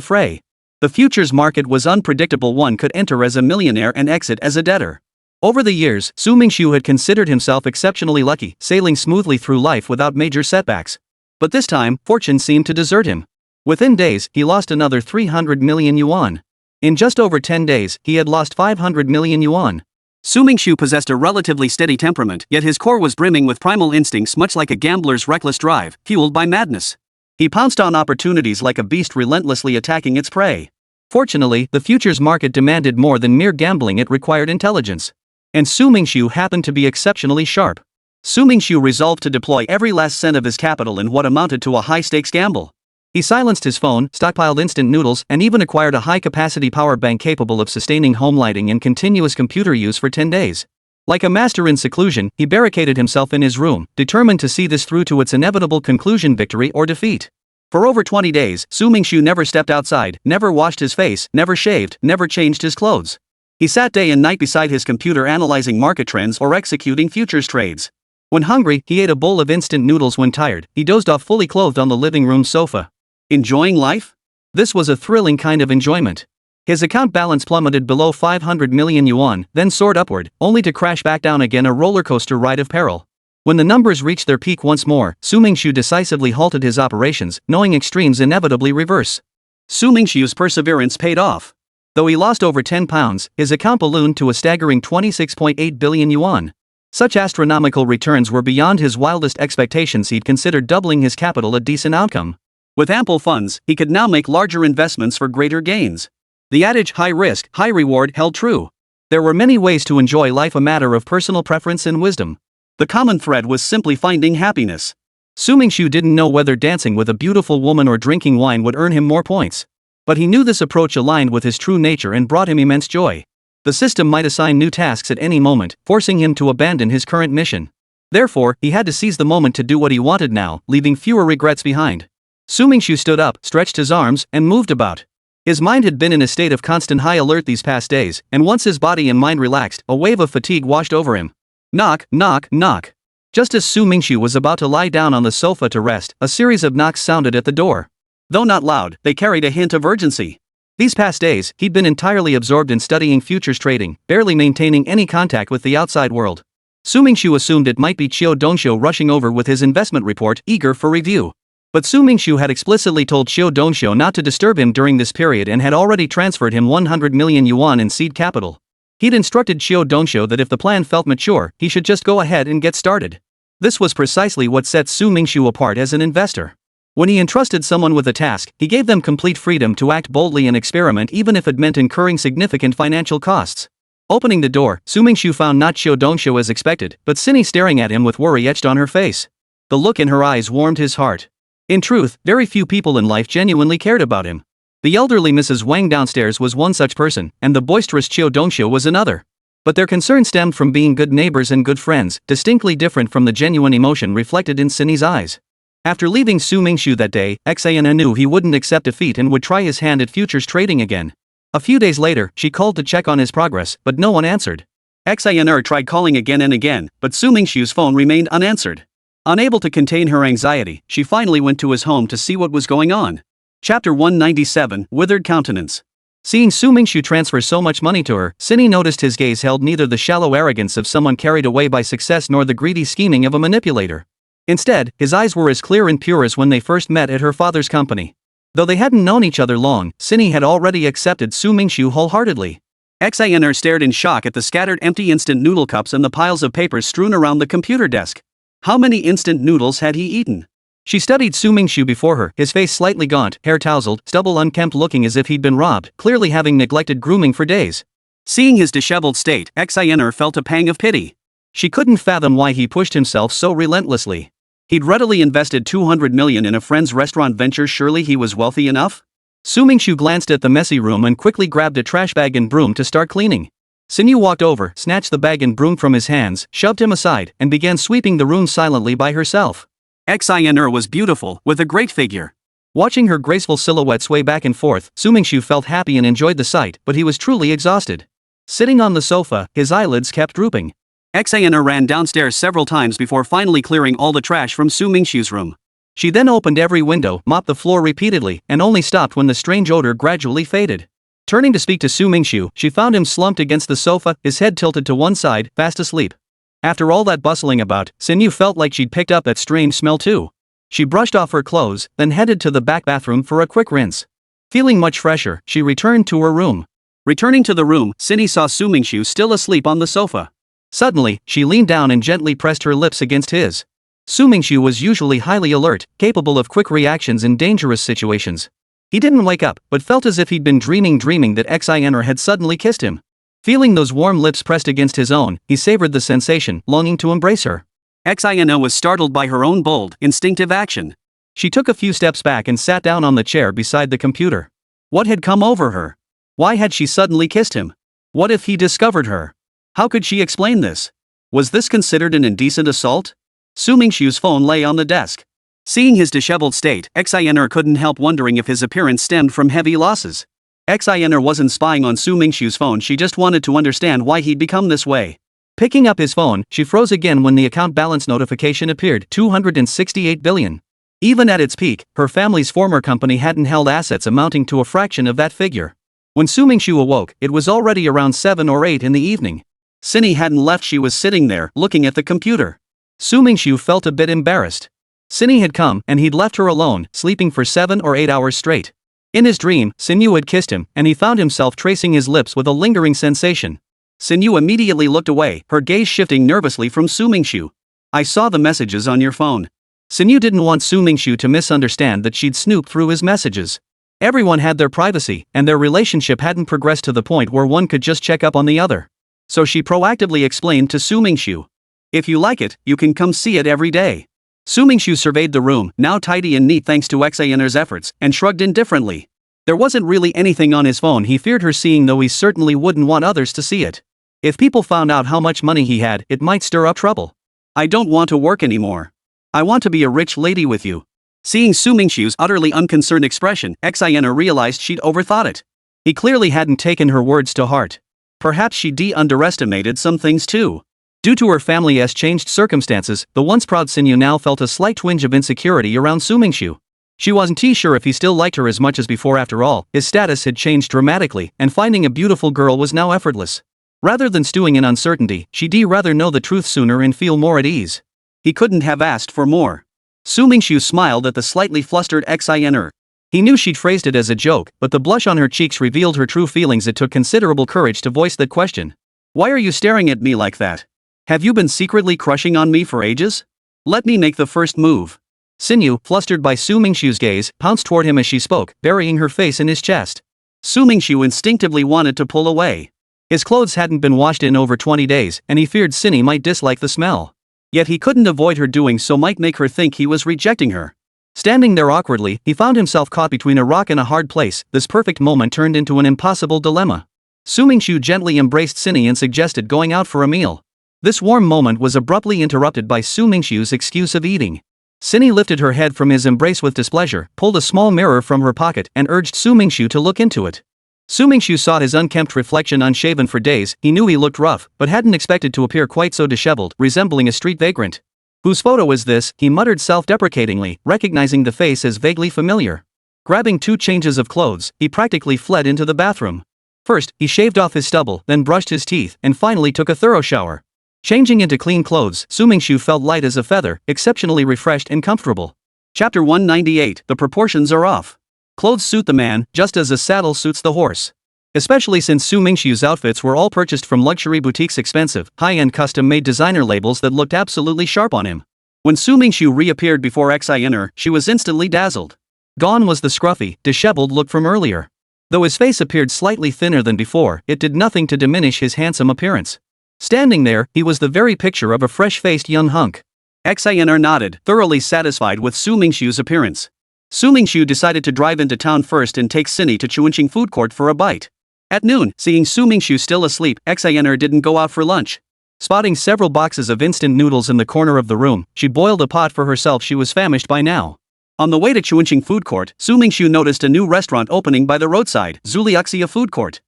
fray. The futures market was unpredictable. One could enter as a millionaire and exit as a debtor. Over the years, Su Mingxu had considered himself exceptionally lucky, sailing smoothly through life without major setbacks. But this time, fortune seemed to desert him. Within days, he lost another 300 million yuan. In just over 10 days, he had lost 500 million yuan. Su Mingxu possessed a relatively steady temperament, yet his core was brimming with primal instincts, much like a gambler's reckless drive, fueled by madness. He pounced on opportunities like a beast, relentlessly attacking its prey. Fortunately, the futures market demanded more than mere gambling. It required intelligence. And Su Mingxu happened to be exceptionally sharp. Su Mingxu resolved to deploy every last cent of his capital in what amounted to a high-stakes gamble. He silenced his phone, stockpiled instant noodles, and even acquired a high-capacity power bank capable of sustaining home lighting and continuous computer use for 10 days. Like a master in seclusion, he barricaded himself in his room, determined to see this through to its inevitable conclusion: victory or defeat. For over 20 days, Su Mingxu never stepped outside, never washed his face, never shaved, never changed his clothes. He sat day and night beside his computer, analyzing market trends or executing futures trades. When hungry, he ate a bowl of instant noodles. When tired, he dozed off fully clothed on the living room sofa. Enjoying life? This was a thrilling kind of enjoyment. His account balance plummeted below 500 million yuan, then soared upward, only to crash back down again, a rollercoaster ride of peril. When the numbers reached their peak once more, Su Mingxu decisively halted his operations, knowing extremes inevitably reverse. Su Mingxiu's perseverance paid off. Though he lost over 10 pounds, his account ballooned to a staggering 26.8 billion yuan. Such astronomical returns were beyond his wildest expectations. He'd considered doubling his capital a decent outcome. With ample funds, he could now make larger investments for greater gains. The adage high risk, high reward held true. There were many ways to enjoy life, a matter of personal preference and wisdom. The common thread was simply finding happiness. Su Mingxu didn't know whether dancing with a beautiful woman or drinking wine would earn him more points. But he knew this approach aligned with his true nature and brought him immense joy. The system might assign new tasks at any moment, forcing him to abandon his current mission. Therefore, he had to seize the moment to do what he wanted now, leaving fewer regrets behind. Su Mingxu stood up, stretched his arms, and moved about. His mind had been in a state of constant high alert these past days, and once his body and mind relaxed, a wave of fatigue washed over him. Knock, knock, knock. Just as Su Mingxu was about to lie down on the sofa to rest, a series of knocks sounded at the door. Though not loud, they carried a hint of urgency. These past days, he'd been entirely absorbed in studying futures trading, barely maintaining any contact with the outside world. Su Mingxu assumed it might be Xiu Dongxiu rushing over with his investment report, eager for review. But Su Mingxu had explicitly told Xiu Dongxiu not to disturb him during this period and had already transferred him 100 million yuan in seed capital. He'd instructed Xiu Dongxiu that if the plan felt mature, he should just go ahead and get started. This was precisely what set Su Mingxu apart as an investor. When he entrusted someone with a task, he gave them complete freedom to act boldly and experiment even if it meant incurring significant financial costs. Opening the door, Su Mingxu found not Xiao Dongxiu as expected, but Cindy staring at him with worry etched on her face. The look in her eyes warmed his heart. In truth, very few people in life genuinely cared about him. The elderly Mrs. Wang downstairs was one such person, and the boisterous Xiao Dongxiu was another. But their concern stemmed from being good neighbors and good friends, distinctly different from the genuine emotion reflected in Cindy's eyes. After leaving Su Mingxu that day, Xana knew he wouldn't accept defeat and would try his hand at futures trading again. A few days later, she called to check on his progress, but no one answered. Xana tried calling again and again, but Su Mingxu's phone remained unanswered. Unable to contain her anxiety, she finally went to his home to see what was going on. Chapter 197, Withered Countenance. Seeing Su Mingxu transfer so much money to her, Cindy noticed his gaze held neither the shallow arrogance of someone carried away by success nor the greedy scheming of a manipulator. Instead, his eyes were as clear and pure as when they first met at her father's company. Though they hadn't known each other long, Cindy had already accepted Su Mingxu wholeheartedly. Xana stared in shock at the scattered empty instant noodle cups and the piles of papers strewn around the computer desk. How many instant noodles had he eaten? She studied Su Mingxu before her, his face slightly gaunt, hair tousled, stubble unkempt, looking as if he'd been robbed, clearly having neglected grooming for days. Seeing his disheveled state, Xana felt a pang of pity. She couldn't fathom why he pushed himself so relentlessly. He'd readily invested 200 million in a friend's restaurant venture, surely he was wealthy enough? Su Mingxu glanced at the messy room and quickly grabbed a trash bag and broom to start cleaning. Sinew walked over, snatched the bag and broom from his hands, shoved him aside, and began sweeping the room silently by herself. Xina was beautiful, with a great figure. Watching her graceful silhouette sway back and forth, Su Mingxu felt happy and enjoyed the sight, but he was truly exhausted. Sitting on the sofa, his eyelids kept drooping. Xana ran downstairs several times before finally clearing all the trash from Su Mingxu's room. She then opened every window, mopped the floor repeatedly, and only stopped when the strange odor gradually faded. Turning to speak to Su Mingxu, she found him slumped against the sofa, his head tilted to one side, fast asleep. After all that bustling about, Sinew felt like she'd picked up that strange smell too. She brushed off her clothes, then headed to the back bathroom for a quick rinse. Feeling much fresher, she returned to her room. Returning to the room, Cindy saw Su Mingxu still asleep on the sofa. Suddenly, she leaned down and gently pressed her lips against his. Su Mingxu was usually highly alert, capable of quick reactions in dangerous situations. He didn't wake up, but felt as if he'd been dreaming that Xina had suddenly kissed him. Feeling those warm lips pressed against his own, he savored the sensation, longing to embrace her. Xina was startled by her own bold, instinctive action. She took a few steps back and sat down on the chair beside the computer. What had come over her? Why had she suddenly kissed him? What if he discovered her? How could she explain this? Was this considered an indecent assault? Su Mingxu's phone lay on the desk. Seeing his disheveled state, Xina couldn't help wondering if his appearance stemmed from heavy losses. Xina wasn't spying on Su Mingxu's phone, she just wanted to understand why he'd become this way. Picking up his phone, she froze again when the account balance notification appeared, 268 billion. Even at its peak, her family's former company hadn't held assets amounting to a fraction of that figure. When Su Mingxu awoke, it was already around 7 or 8 in the evening. Cindy hadn't left, she was sitting there, looking at the computer. Su Mingxu felt a bit embarrassed. Cindy had come, and he'd left her alone, sleeping for 7 or 8 hours straight. In his dream, Sinew had kissed him, and he found himself tracing his lips with a lingering sensation. Sinew immediately looked away, her gaze shifting nervously from Su Mingxu. I saw the messages on your phone. Sinew didn't want Su Mingxu to misunderstand that she'd snooped through his messages. Everyone had their privacy, and their relationship hadn't progressed to the point where one could just check up on the other. So she proactively explained to Su Mingxu. If you like it, you can come see it every day. Su Mingxu surveyed the room, now tidy and neat thanks to Xina's efforts, and shrugged indifferently. There wasn't really anything on his phone he feared her seeing, though he certainly wouldn't want others to see it. If people found out how much money he had, it might stir up trouble. I don't want to work anymore. I want to be a rich lady with you. Seeing Su Mingxu's utterly unconcerned expression, Xina realized she'd overthought it. He clearly hadn't taken her words to heart. Perhaps she underestimated some things too. Due to her family's changed circumstances, the once proud Sinew now felt a slight twinge of insecurity around Su Mingxu. She wasn't sure if he still liked her as much as before. After all, his status had changed dramatically, and finding a beautiful girl was now effortless. Rather than stewing in uncertainty, she'd rather know the truth sooner and feel more at ease. He couldn't have asked for more. Su Mingxu smiled at the slightly flustered Xina. He knew she'd phrased it as a joke, but the blush on her cheeks revealed her true feelings. It took considerable courage to voice that question. Why are you staring at me like that? Have you been secretly crushing on me for ages? Let me make the first move. Sinyu, flustered by Su Mingxu's gaze, pounced toward him as she spoke, burying her face in his chest. Su Mingxu instinctively wanted to pull away. His clothes hadn't been washed in over 20 days, and he feared Sinny might dislike the smell. Yet he couldn't avoid her doing so might make her think he was rejecting her. Standing there awkwardly, he found himself caught between a rock and a hard place. This perfect moment turned into an impossible dilemma. Su Mingxu gently embraced Sinny and suggested going out for a meal. This warm moment was abruptly interrupted by Su Mingxu's excuse of eating. Sinny lifted her head from his embrace with displeasure, pulled a small mirror from her pocket, and urged Su Mingxu to look into it. Su Mingxu saw his unkempt reflection unshaven for days. He knew he looked rough, but hadn't expected to appear quite so disheveled, resembling a street vagrant. Whose photo is this? He muttered self-deprecatingly, recognizing the face as vaguely familiar. Grabbing 2 changes of clothes, he practically fled into the bathroom. First, he shaved off his stubble, then brushed his teeth, and finally took a thorough shower. Changing into clean clothes, Su Mingxu felt light as a feather, exceptionally refreshed and comfortable. Chapter 198. The proportions are off. Clothes suit the man, just as a saddle suits the horse. Especially since Su Mingxu's outfits were all purchased from luxury boutiques, expensive, high-end custom-made designer labels that looked absolutely sharp on him. When Su Mingxu reappeared before Xiner, she was instantly dazzled. Gone was the scruffy, disheveled look from earlier. Though his face appeared slightly thinner than before, it did nothing to diminish his handsome appearance. Standing there, he was the very picture of a fresh-faced young hunk. Xiner nodded, thoroughly satisfied with Su Mingxu's appearance. Su Mingxu decided to drive into town first and take Sinny to Chuanqing food court for a bite. At noon, seeing Su Mingxu still asleep, Xiner didn't go out for lunch. Spotting several boxes of instant noodles in the corner of the room, she boiled a pot for herself. She was famished by now. On the way to Chuanqing food court, Su Mingxu noticed a new restaurant opening by the roadside, Zuliuxia Food Court.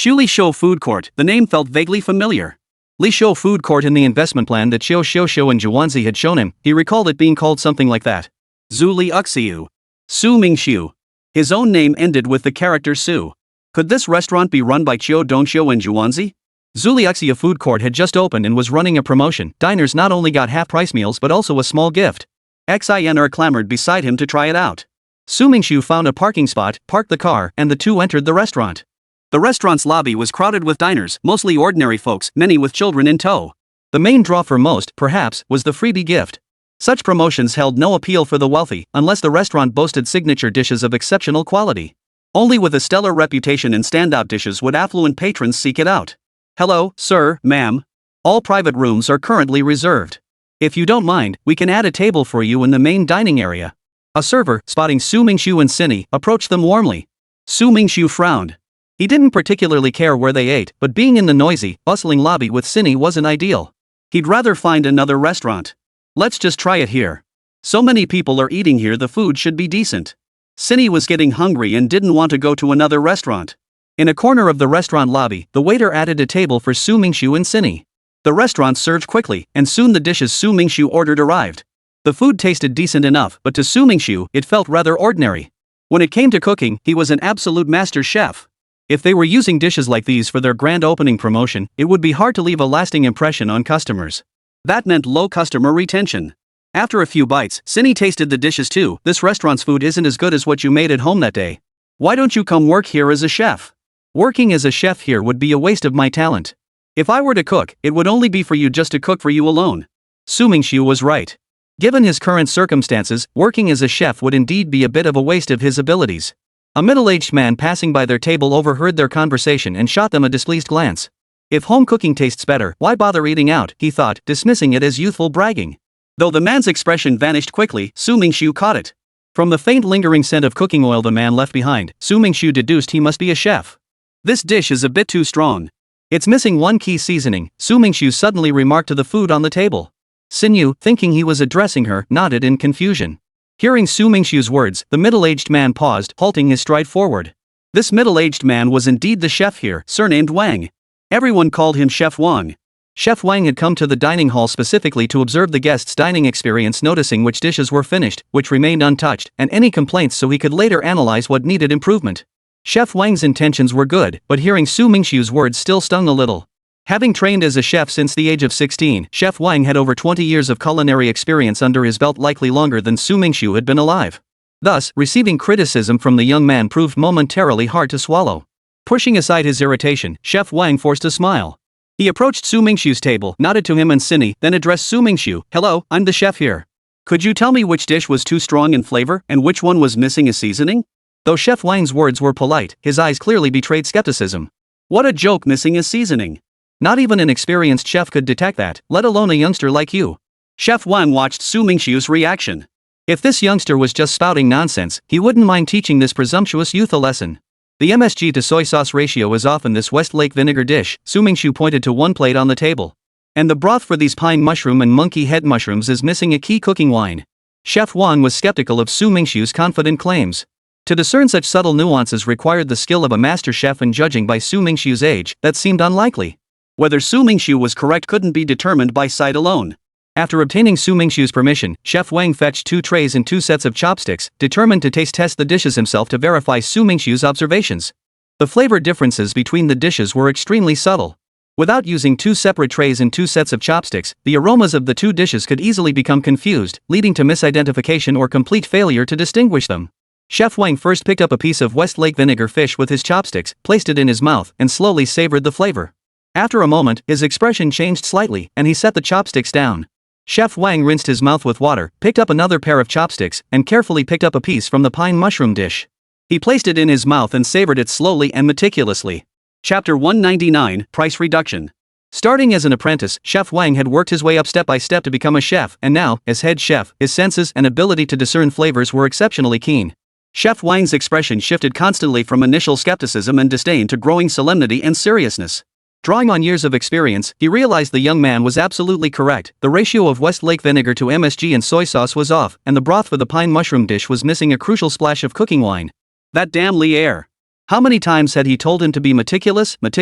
Li Shou Food Court, the name felt vaguely familiar. Li Shou Food Court. In the investment plan that Xiao Xiaoxiu and Zhuanzi had shown him, he recalled it being called something like that. Zuliuxiu. Su Mingxu. His own name ended with the character Su. Could this restaurant be run by Qiu Dongxiu and Zhuanzi? Zuliuxia Food Court had just opened and was running a promotion. Diners not only got half-price meals but also a small gift. Xiner clamored beside him to try it out. Su Mingxu found a parking spot, parked the car, and the two entered the restaurant. The restaurant's lobby was crowded with diners, mostly ordinary folks, many with children in tow. The main draw for most, perhaps, was the freebie gift. Such promotions held no appeal for the wealthy, unless the restaurant boasted signature dishes of exceptional quality. Only with a stellar reputation and standout dishes would affluent patrons seek it out. Hello, sir, ma'am. All private rooms are currently reserved. If you don't mind, we can add a table for you in the main dining area. A server, spotting Su Mingxu and Sinny, approached them warmly. Su Mingxu frowned. He didn't particularly care where they ate, but being in the noisy, bustling lobby with Sinny wasn't ideal. He'd rather find another restaurant. Let's just try it here. So many people are eating here, the food should be decent. Sinny was getting hungry and didn't want to go to another restaurant. In a corner of the restaurant lobby, the waiter added a table for Su Mingxu and Sinny. The restaurant served quickly, and soon the dishes Su Mingxu ordered arrived. The food tasted decent enough, but to Su Mingxu, it felt rather ordinary. When it came to cooking, he was an absolute master chef. If they were using dishes like these for their grand opening promotion, it would be hard to leave a lasting impression on customers. That meant low customer retention. After a few bites, Sinny tasted the dishes too. This restaurant's food isn't as good as what you made at home that day. Why don't you come work here as a chef? Working as a chef here would be a waste of my talent. If I were to cook, it would only be for you, just to cook for you alone. Su Mingxu was right. Given his current circumstances, working as a chef would indeed be a bit of a waste of his abilities. A middle-aged man passing by their table overheard their conversation and shot them a displeased glance. If home cooking tastes better, why bother eating out, he thought, dismissing it as youthful bragging. Though the man's expression vanished quickly, Su Mingxu caught it. From the faint lingering scent of cooking oil the man left behind, Su Mingxu deduced he must be a chef. This dish is a bit too strong. It's missing one key seasoning, Su Mingxu suddenly remarked to the food on the table. Sinyu, thinking he was addressing her, nodded in confusion. Hearing Su Mingxu's words, the middle-aged man paused, halting his stride forward. This middle-aged man was indeed the chef here, surnamed Wang. Everyone called him Chef Wang. Chef Wang had come to the dining hall specifically to observe the guests' dining experience, noticing which dishes were finished, which remained untouched, and any complaints so he could later analyze what needed improvement. Chef Wang's intentions were good, but hearing Su Mingxu's words still stung a little. Having trained as a chef since the age of 16, Chef Wang had over 20 years of culinary experience under his belt, likely longer than Su Mingxu had been alive. Thus, receiving criticism from the young man proved momentarily hard to swallow. Pushing aside his irritation, Chef Wang forced a smile. He approached Su Mingxu's table, nodded to him and Sinny, then addressed Su Mingxu. Hello, I'm the chef here. Could you tell me which dish was too strong in flavor and which one was missing a seasoning? Though Chef Wang's words were polite, his eyes clearly betrayed skepticism. What a joke, missing a seasoning. Not even an experienced chef could detect that, let alone a youngster like you. Chef Wang watched Su Mingxu's reaction. If this youngster was just spouting nonsense, he wouldn't mind teaching this presumptuous youth a lesson. The MSG to soy sauce ratio is often this Westlake vinegar dish, Su Mingxu pointed to one plate on the table. And the broth for these pine mushroom and monkey head mushrooms is missing a key cooking line. Chef Wang was skeptical of Su Mingxu's confident claims. To discern such subtle nuances required the skill of a master chef, and judging by Su Mingxu's age, that seemed unlikely. Whether Su Mingxu was correct couldn't be determined by sight alone. After obtaining Su Mingxu's permission, Chef Wang fetched 2 trays and 2 sets of chopsticks, determined to taste test the dishes himself to verify Su Mingxu's observations. The flavor differences between the dishes were extremely subtle. Without using 2 separate trays and 2 sets of chopsticks, the aromas of the 2 dishes could easily become confused, leading to misidentification or complete failure to distinguish them. Chef Wang first picked up a piece of Westlake vinegar fish with his chopsticks, placed it in his mouth, and slowly savored the flavor. After a moment, his expression changed slightly, and he set the chopsticks down. Chef Wang rinsed his mouth with water, picked up another pair of chopsticks, and carefully picked up a piece from the pine mushroom dish. He placed it in his mouth and savored it slowly and meticulously. Chapter 199, Price Reduction. Starting as an apprentice, Chef Wang had worked his way up step by step to become a chef, and now, as head chef, his senses and ability to discern flavors were exceptionally keen. Chef Wang's expression shifted constantly from initial skepticism and disdain to growing solemnity and seriousness. Drawing on years of experience, he realized the young man was absolutely correct. The ratio of Westlake vinegar to MSG and soy sauce was off, and the broth for the pine mushroom dish was missing a crucial splash of cooking wine. That damn Lier. How many times had he told him to be meticulous when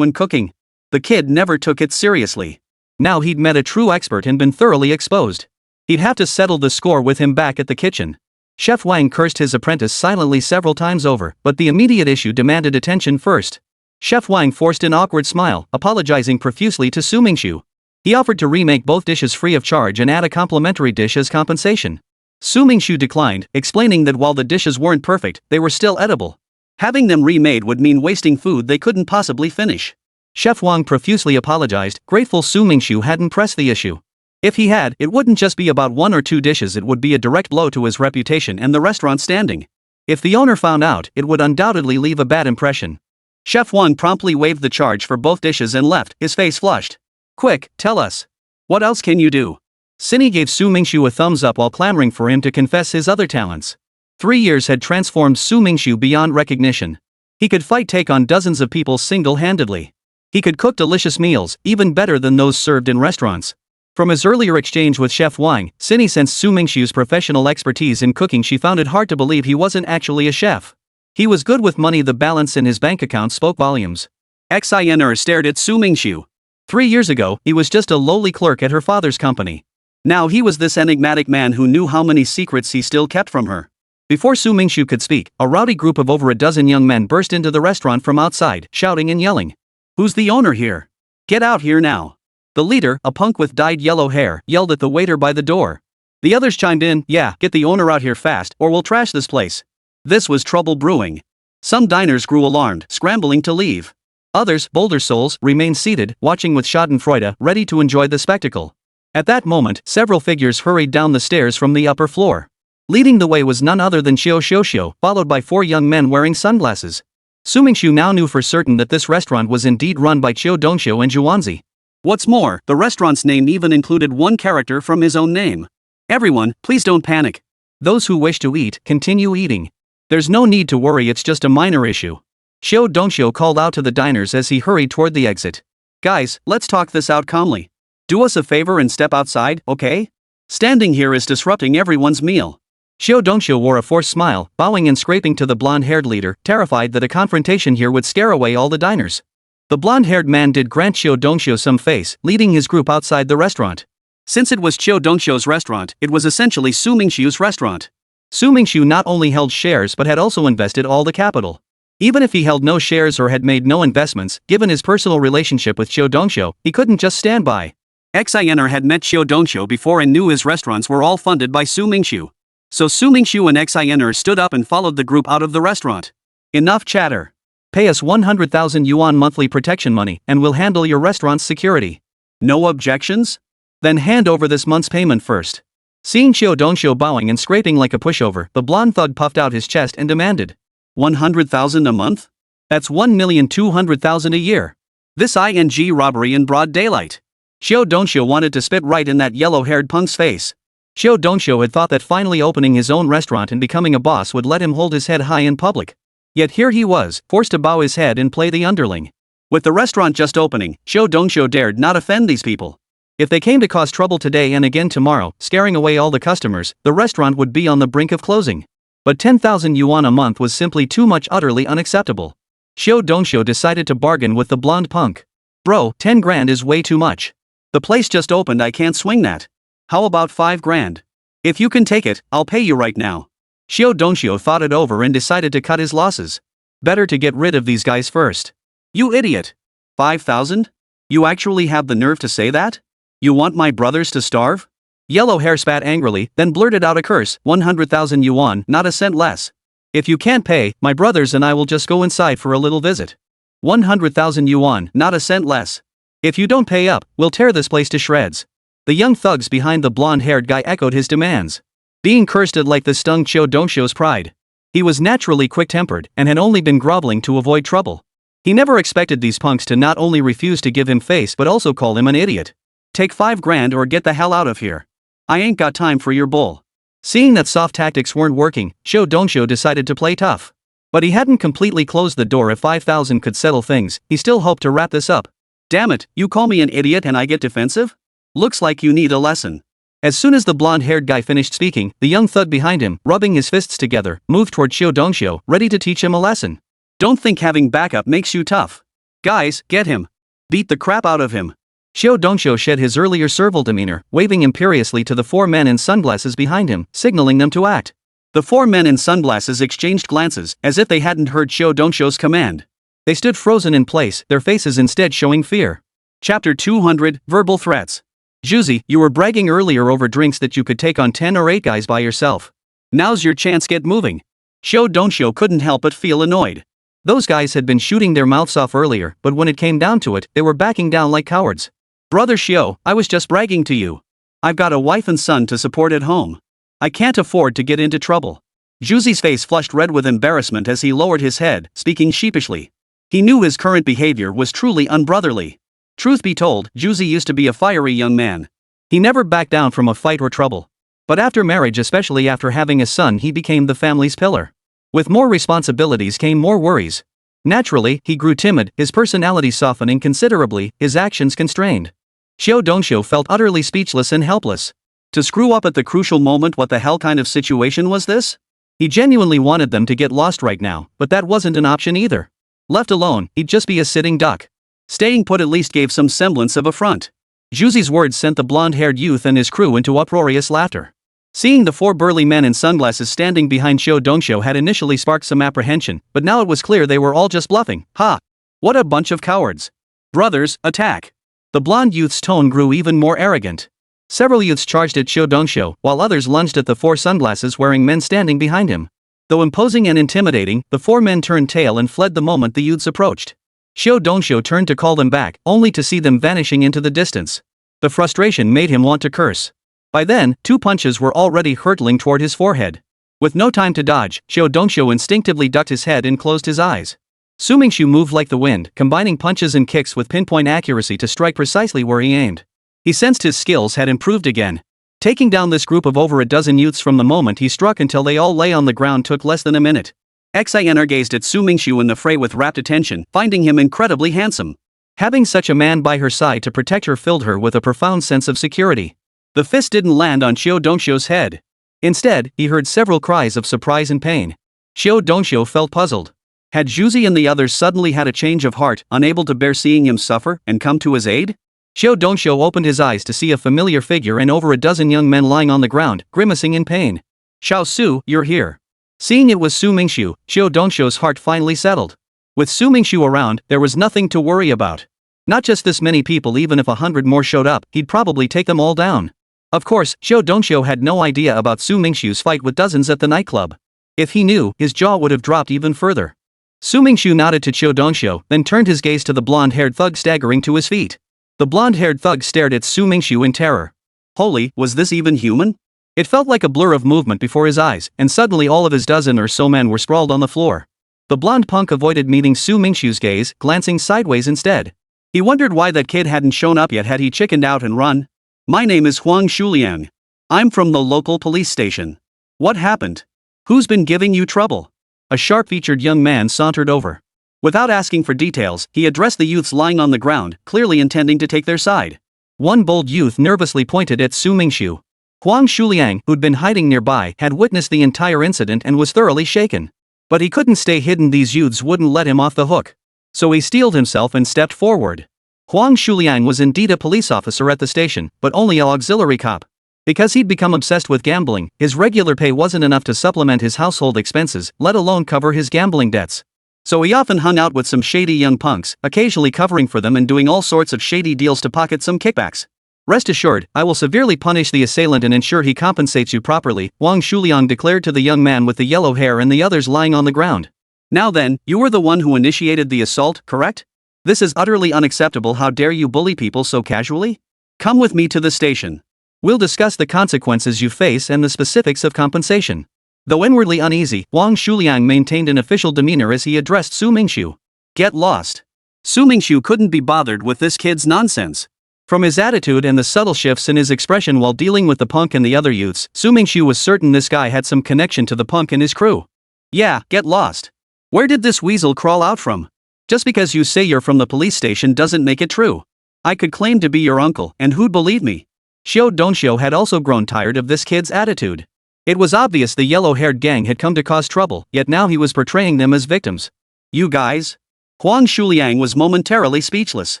cooking? The kid never took it seriously. Now he'd met a true expert and been thoroughly exposed. He'd have to settle the score with him back at the kitchen. Chef Wang cursed his apprentice silently several times over, but the immediate issue demanded attention first. Chef Wang forced an awkward smile, apologizing profusely to Su Mingxu. He offered to remake both dishes free of charge and add a complimentary dish as compensation. Su Mingxu declined, explaining that while the dishes weren't perfect, they were still edible. Having them remade would mean wasting food they couldn't possibly finish. Chef Wang profusely apologized, grateful Su Mingxu hadn't pressed the issue. If he had, it wouldn't just be about 1 or 2 dishes, it would be a direct blow to his reputation and the restaurant's standing. If the owner found out, it would undoubtedly leave a bad impression. Chef Wang promptly waived the charge for both dishes and left, his face flushed. Quick, tell us. What else can you do? Cindy gave Su Mingxu a thumbs up while clamoring for him to confess his other talents. 3 years had transformed Su Mingxu beyond recognition. He could take on dozens of people single-handedly. He could cook delicious meals, even better than those served in restaurants. From his earlier exchange with Chef Wang, Cindy sensed Su Mingxu's professional expertise in cooking. She found it hard to believe he wasn't actually a chef. He was good with money. The balance in his bank account spoke volumes. Xiner stared at Su Mingxu. 3 years ago, he was just a lowly clerk at her father's company. Now he was this enigmatic man who knew how many secrets he still kept from her. Before Su Mingxu could speak, a rowdy group of over a dozen young men burst into the restaurant from outside, shouting and yelling. Who's the owner here? Get out here now. The leader, a punk with dyed yellow hair, yelled at the waiter by the door. The others chimed in, yeah, get the owner out here fast, or we'll trash this place. This was trouble brewing. Some diners grew alarmed, scrambling to leave. Others, bolder souls, remained seated, watching with schadenfreude, ready to enjoy the spectacle. At that moment, several figures hurried down the stairs from the upper floor. Leading the way was none other than Xiao Xiuxiu, followed by 4 young men wearing sunglasses. Su Mingxu now knew for certain that this restaurant was indeed run by Qiu Dongxiu and Zhuanzi. What's more, the restaurant's name even included one character from his own name. Everyone, please don't panic. Those who wish to eat, continue eating. There's no need to worry, it's just a minor issue. Qiu Dongxiu called out to the diners as he hurried toward the exit. Guys, let's talk this out calmly. Do us a favor and step outside, okay? Standing here is disrupting everyone's meal. Qiu Dongxiu wore a forced smile, bowing and scraping to the blonde-haired leader, terrified that a confrontation here would scare away all the diners. The blonde-haired man did grant Qiu Dongxiu some face, leading his group outside the restaurant. Since it was Qiu Dongxiu's restaurant, it was essentially Su Mingxu's restaurant. Su Mingxu not only held shares but had also invested all the capital. Even if he held no shares or had made no investments, given his personal relationship with Qiu Dongxiu, he couldn't just stand by. Xiner had met Qiu Dongxiu before and knew his restaurants were all funded by Su Mingxu. So Su Mingxu and Xiner stood up and followed the group out of the restaurant. Enough chatter. Pay us 100,000 yuan monthly protection money and we'll handle your restaurant's security. No objections? Then hand over this month's payment first. Seeing Xiao Dongxiu bowing and scraping like a pushover, the blonde thug puffed out his chest and demanded. 100,000 a month? That's 1,200,000 a year. This ING robbery in broad daylight. Xiao Dongxiu wanted to spit right in that yellow-haired punk's face. Xiao Dongxiu had thought that finally opening his own restaurant and becoming a boss would let him hold his head high in public. Yet here he was, forced to bow his head and play the underling. With the restaurant just opening, Xiao Dongxiu dared not offend these people. If they came to cause trouble today and again tomorrow, scaring away all the customers, the restaurant would be on the brink of closing. But 10,000 yuan a month was simply too much, utterly unacceptable. Xiao Dongxiu decided to bargain with the blonde punk. Bro, 10 grand is way too much. The place just opened, I can't swing that. How about 5 grand? If you can take it, I'll pay you right now. Xiao Dongxiu thought it over and decided to cut his losses. Better to get rid of these guys first. You idiot. 5,000? You actually have the nerve to say that? You want my brothers to starve? Yellow Hair spat angrily, then blurted out a curse. 100,000 yuan, not a cent less. If you can't pay, my brothers and I will just go inside for a little visit. 100,000 yuan, not a cent less. If you don't pay up, we'll tear this place to shreds. The young thugs behind the blonde-haired guy echoed his demands. Being cursed like this stung Xiao Dongxiu's pride. He was naturally quick-tempered and had only been groveling to avoid trouble. He never expected these punks to not only refuse to give him face but also call him an idiot. Take 5 grand or get the hell out of here. I ain't got time for your bull. Seeing that soft tactics weren't working, Xiao Dongxiu decided to play tough. But he hadn't completely closed the door. If 5,000 could settle things, he still hoped to wrap this up. Damn it, you call me an idiot and I get defensive? Looks like you need a lesson. As soon as the blonde-haired guy finished speaking, the young thug behind him, rubbing his fists together, moved toward Xiao Dongxiu, ready to teach him a lesson. Don't think having backup makes you tough. Guys, get him. Beat the crap out of him. Xiao Dongxiu shed his earlier servile demeanor, waving imperiously to the 4 men in sunglasses behind him, signaling them to act. The 4 men in sunglasses exchanged glances, as if they hadn't heard Xiao Dongxiu's command. They stood frozen in place, their faces instead showing fear. Chapter 200, Verbal Threats. Juzi, you were bragging earlier over drinks that you could take on 10 or 8 guys by yourself. Now's your chance, get moving. Xiao Dongxiu couldn't help but feel annoyed. Those guys had been shooting their mouths off earlier, but when it came down to it, they were backing down like cowards. Brother Xiao, I was just bragging to you. I've got a wife and son to support at home. I can't afford to get into trouble. Juzi's face flushed red with embarrassment as he lowered his head, speaking sheepishly. He knew his current behavior was truly unbrotherly. Truth be told, Juzi used to be a fiery young man. He never backed down from a fight or trouble. But after marriage, especially after having a son, he became the family's pillar. With more responsibilities came more worries. Naturally, he grew timid, his personality softening considerably, his actions constrained. Xiao Dongxiu felt utterly speechless and helpless. To screw up at the crucial moment, what the hell kind of situation was this? He genuinely wanted them to get lost right now, but that wasn't an option either. Left alone, he'd just be a sitting duck. Staying put at least gave some semblance of a front. Juzi's words sent the blonde-haired youth and his crew into uproarious laughter. Seeing the 4 burly men in sunglasses standing behind Xiao Dongxiu had initially sparked some apprehension, but now it was clear they were all just bluffing. Ha! What a bunch of cowards. Brothers, attack! The blonde youth's tone grew even more arrogant. Several youths charged at Xiao Dongxiu, while others lunged at the 4 sunglasses-wearing men standing behind him. Though imposing and intimidating, the 4 men turned tail and fled the moment the youths approached. Xiao Dongxiu turned to call them back, only to see them vanishing into the distance. The frustration made him want to curse. By then, 2 punches were already hurtling toward his forehead. With no time to dodge, Xiao Dongxiu instinctively ducked his head and closed his eyes. Su Mingxu moved like the wind, combining punches and kicks with pinpoint accuracy to strike precisely where he aimed. He sensed his skills had improved again. Taking down this group of over a dozen youths from the moment he struck until they all lay on the ground took less than a minute. Xin gazed at Su Mingxu in the fray with rapt attention, finding him incredibly handsome. Having such a man by her side to protect her filled her with a profound sense of security. The fist didn't land on Xiao Dongxiu's head. Instead, he heard several cries of surprise and pain. Xiao Dongxiu felt puzzled. Had Juzi and the others suddenly had a change of heart, unable to bear seeing him suffer, and come to his aid? Xiao Dongxiu opened his eyes to see a familiar figure and over a dozen young men lying on the ground, grimacing in pain. Xiao Su, you're here. Seeing it was Su Mingxu, Xiao Dongxiu's heart finally settled. With Su Mingxu around, there was nothing to worry about. Not just this many people, even if 100 more showed up, he'd probably take them all down. Of course, Xiao Dongxiu had no idea about Su Mingxu's fight with dozens at the nightclub. If he knew, his jaw would have dropped even further. Su Mingxu nodded to Xiao Dongxiu, then turned his gaze to the blonde-haired thug staggering to his feet. The blonde-haired thug stared at Su Mingxu in terror. Holy, was this even human? It felt like a blur of movement before his eyes, and suddenly all of his dozen or so men were sprawled on the floor. The blonde punk avoided meeting Su Mingxu's gaze, glancing sideways instead. He wondered why that kid hadn't shown up yet. Had he chickened out and run? My name is Huang Shuliang. I'm from the local police station. What happened? Who's been giving you trouble? A sharp-featured young man sauntered over. Without asking for details, he addressed the youths lying on the ground, clearly intending to take their side. One bold youth nervously pointed at Su Mingxu. Huang Shuliang, who'd been hiding nearby, had witnessed the entire incident and was thoroughly shaken. But he couldn't stay hidden. These youths wouldn't let him off the hook. So he steeled himself and stepped forward. Huang Shuliang was indeed a police officer at the station, but only an auxiliary cop. Because he'd become obsessed with gambling, his regular pay wasn't enough to supplement his household expenses, let alone cover his gambling debts. So he often hung out with some shady young punks, occasionally covering for them and doing all sorts of shady deals to pocket some kickbacks. Rest assured, I will severely punish the assailant and ensure he compensates you properly, Huang Shuliang declared to the young man with the yellow hair and the others lying on the ground. Now then, you were the one who initiated the assault, correct? This is utterly unacceptable. How dare you bully people so casually? Come with me to the station. We'll discuss the consequences you face and the specifics of compensation. Though inwardly uneasy, Huang Shuliang maintained an official demeanor as he addressed Su Mingxu. Get lost. Su Mingxu couldn't be bothered with this kid's nonsense. From his attitude and the subtle shifts in his expression while dealing with the punk and the other youths, Su Mingxu was certain this guy had some connection to the punk and his crew. Yeah, get lost. Where did this weasel crawl out from? Just because you say you're from the police station doesn't make it true. I could claim to be your uncle, and who'd believe me? Xiao Dongxiu had also grown tired of this kid's attitude. It was obvious the yellow-haired gang had come to cause trouble, yet now he was portraying them as victims. You guys? Huang Shuliang was momentarily speechless.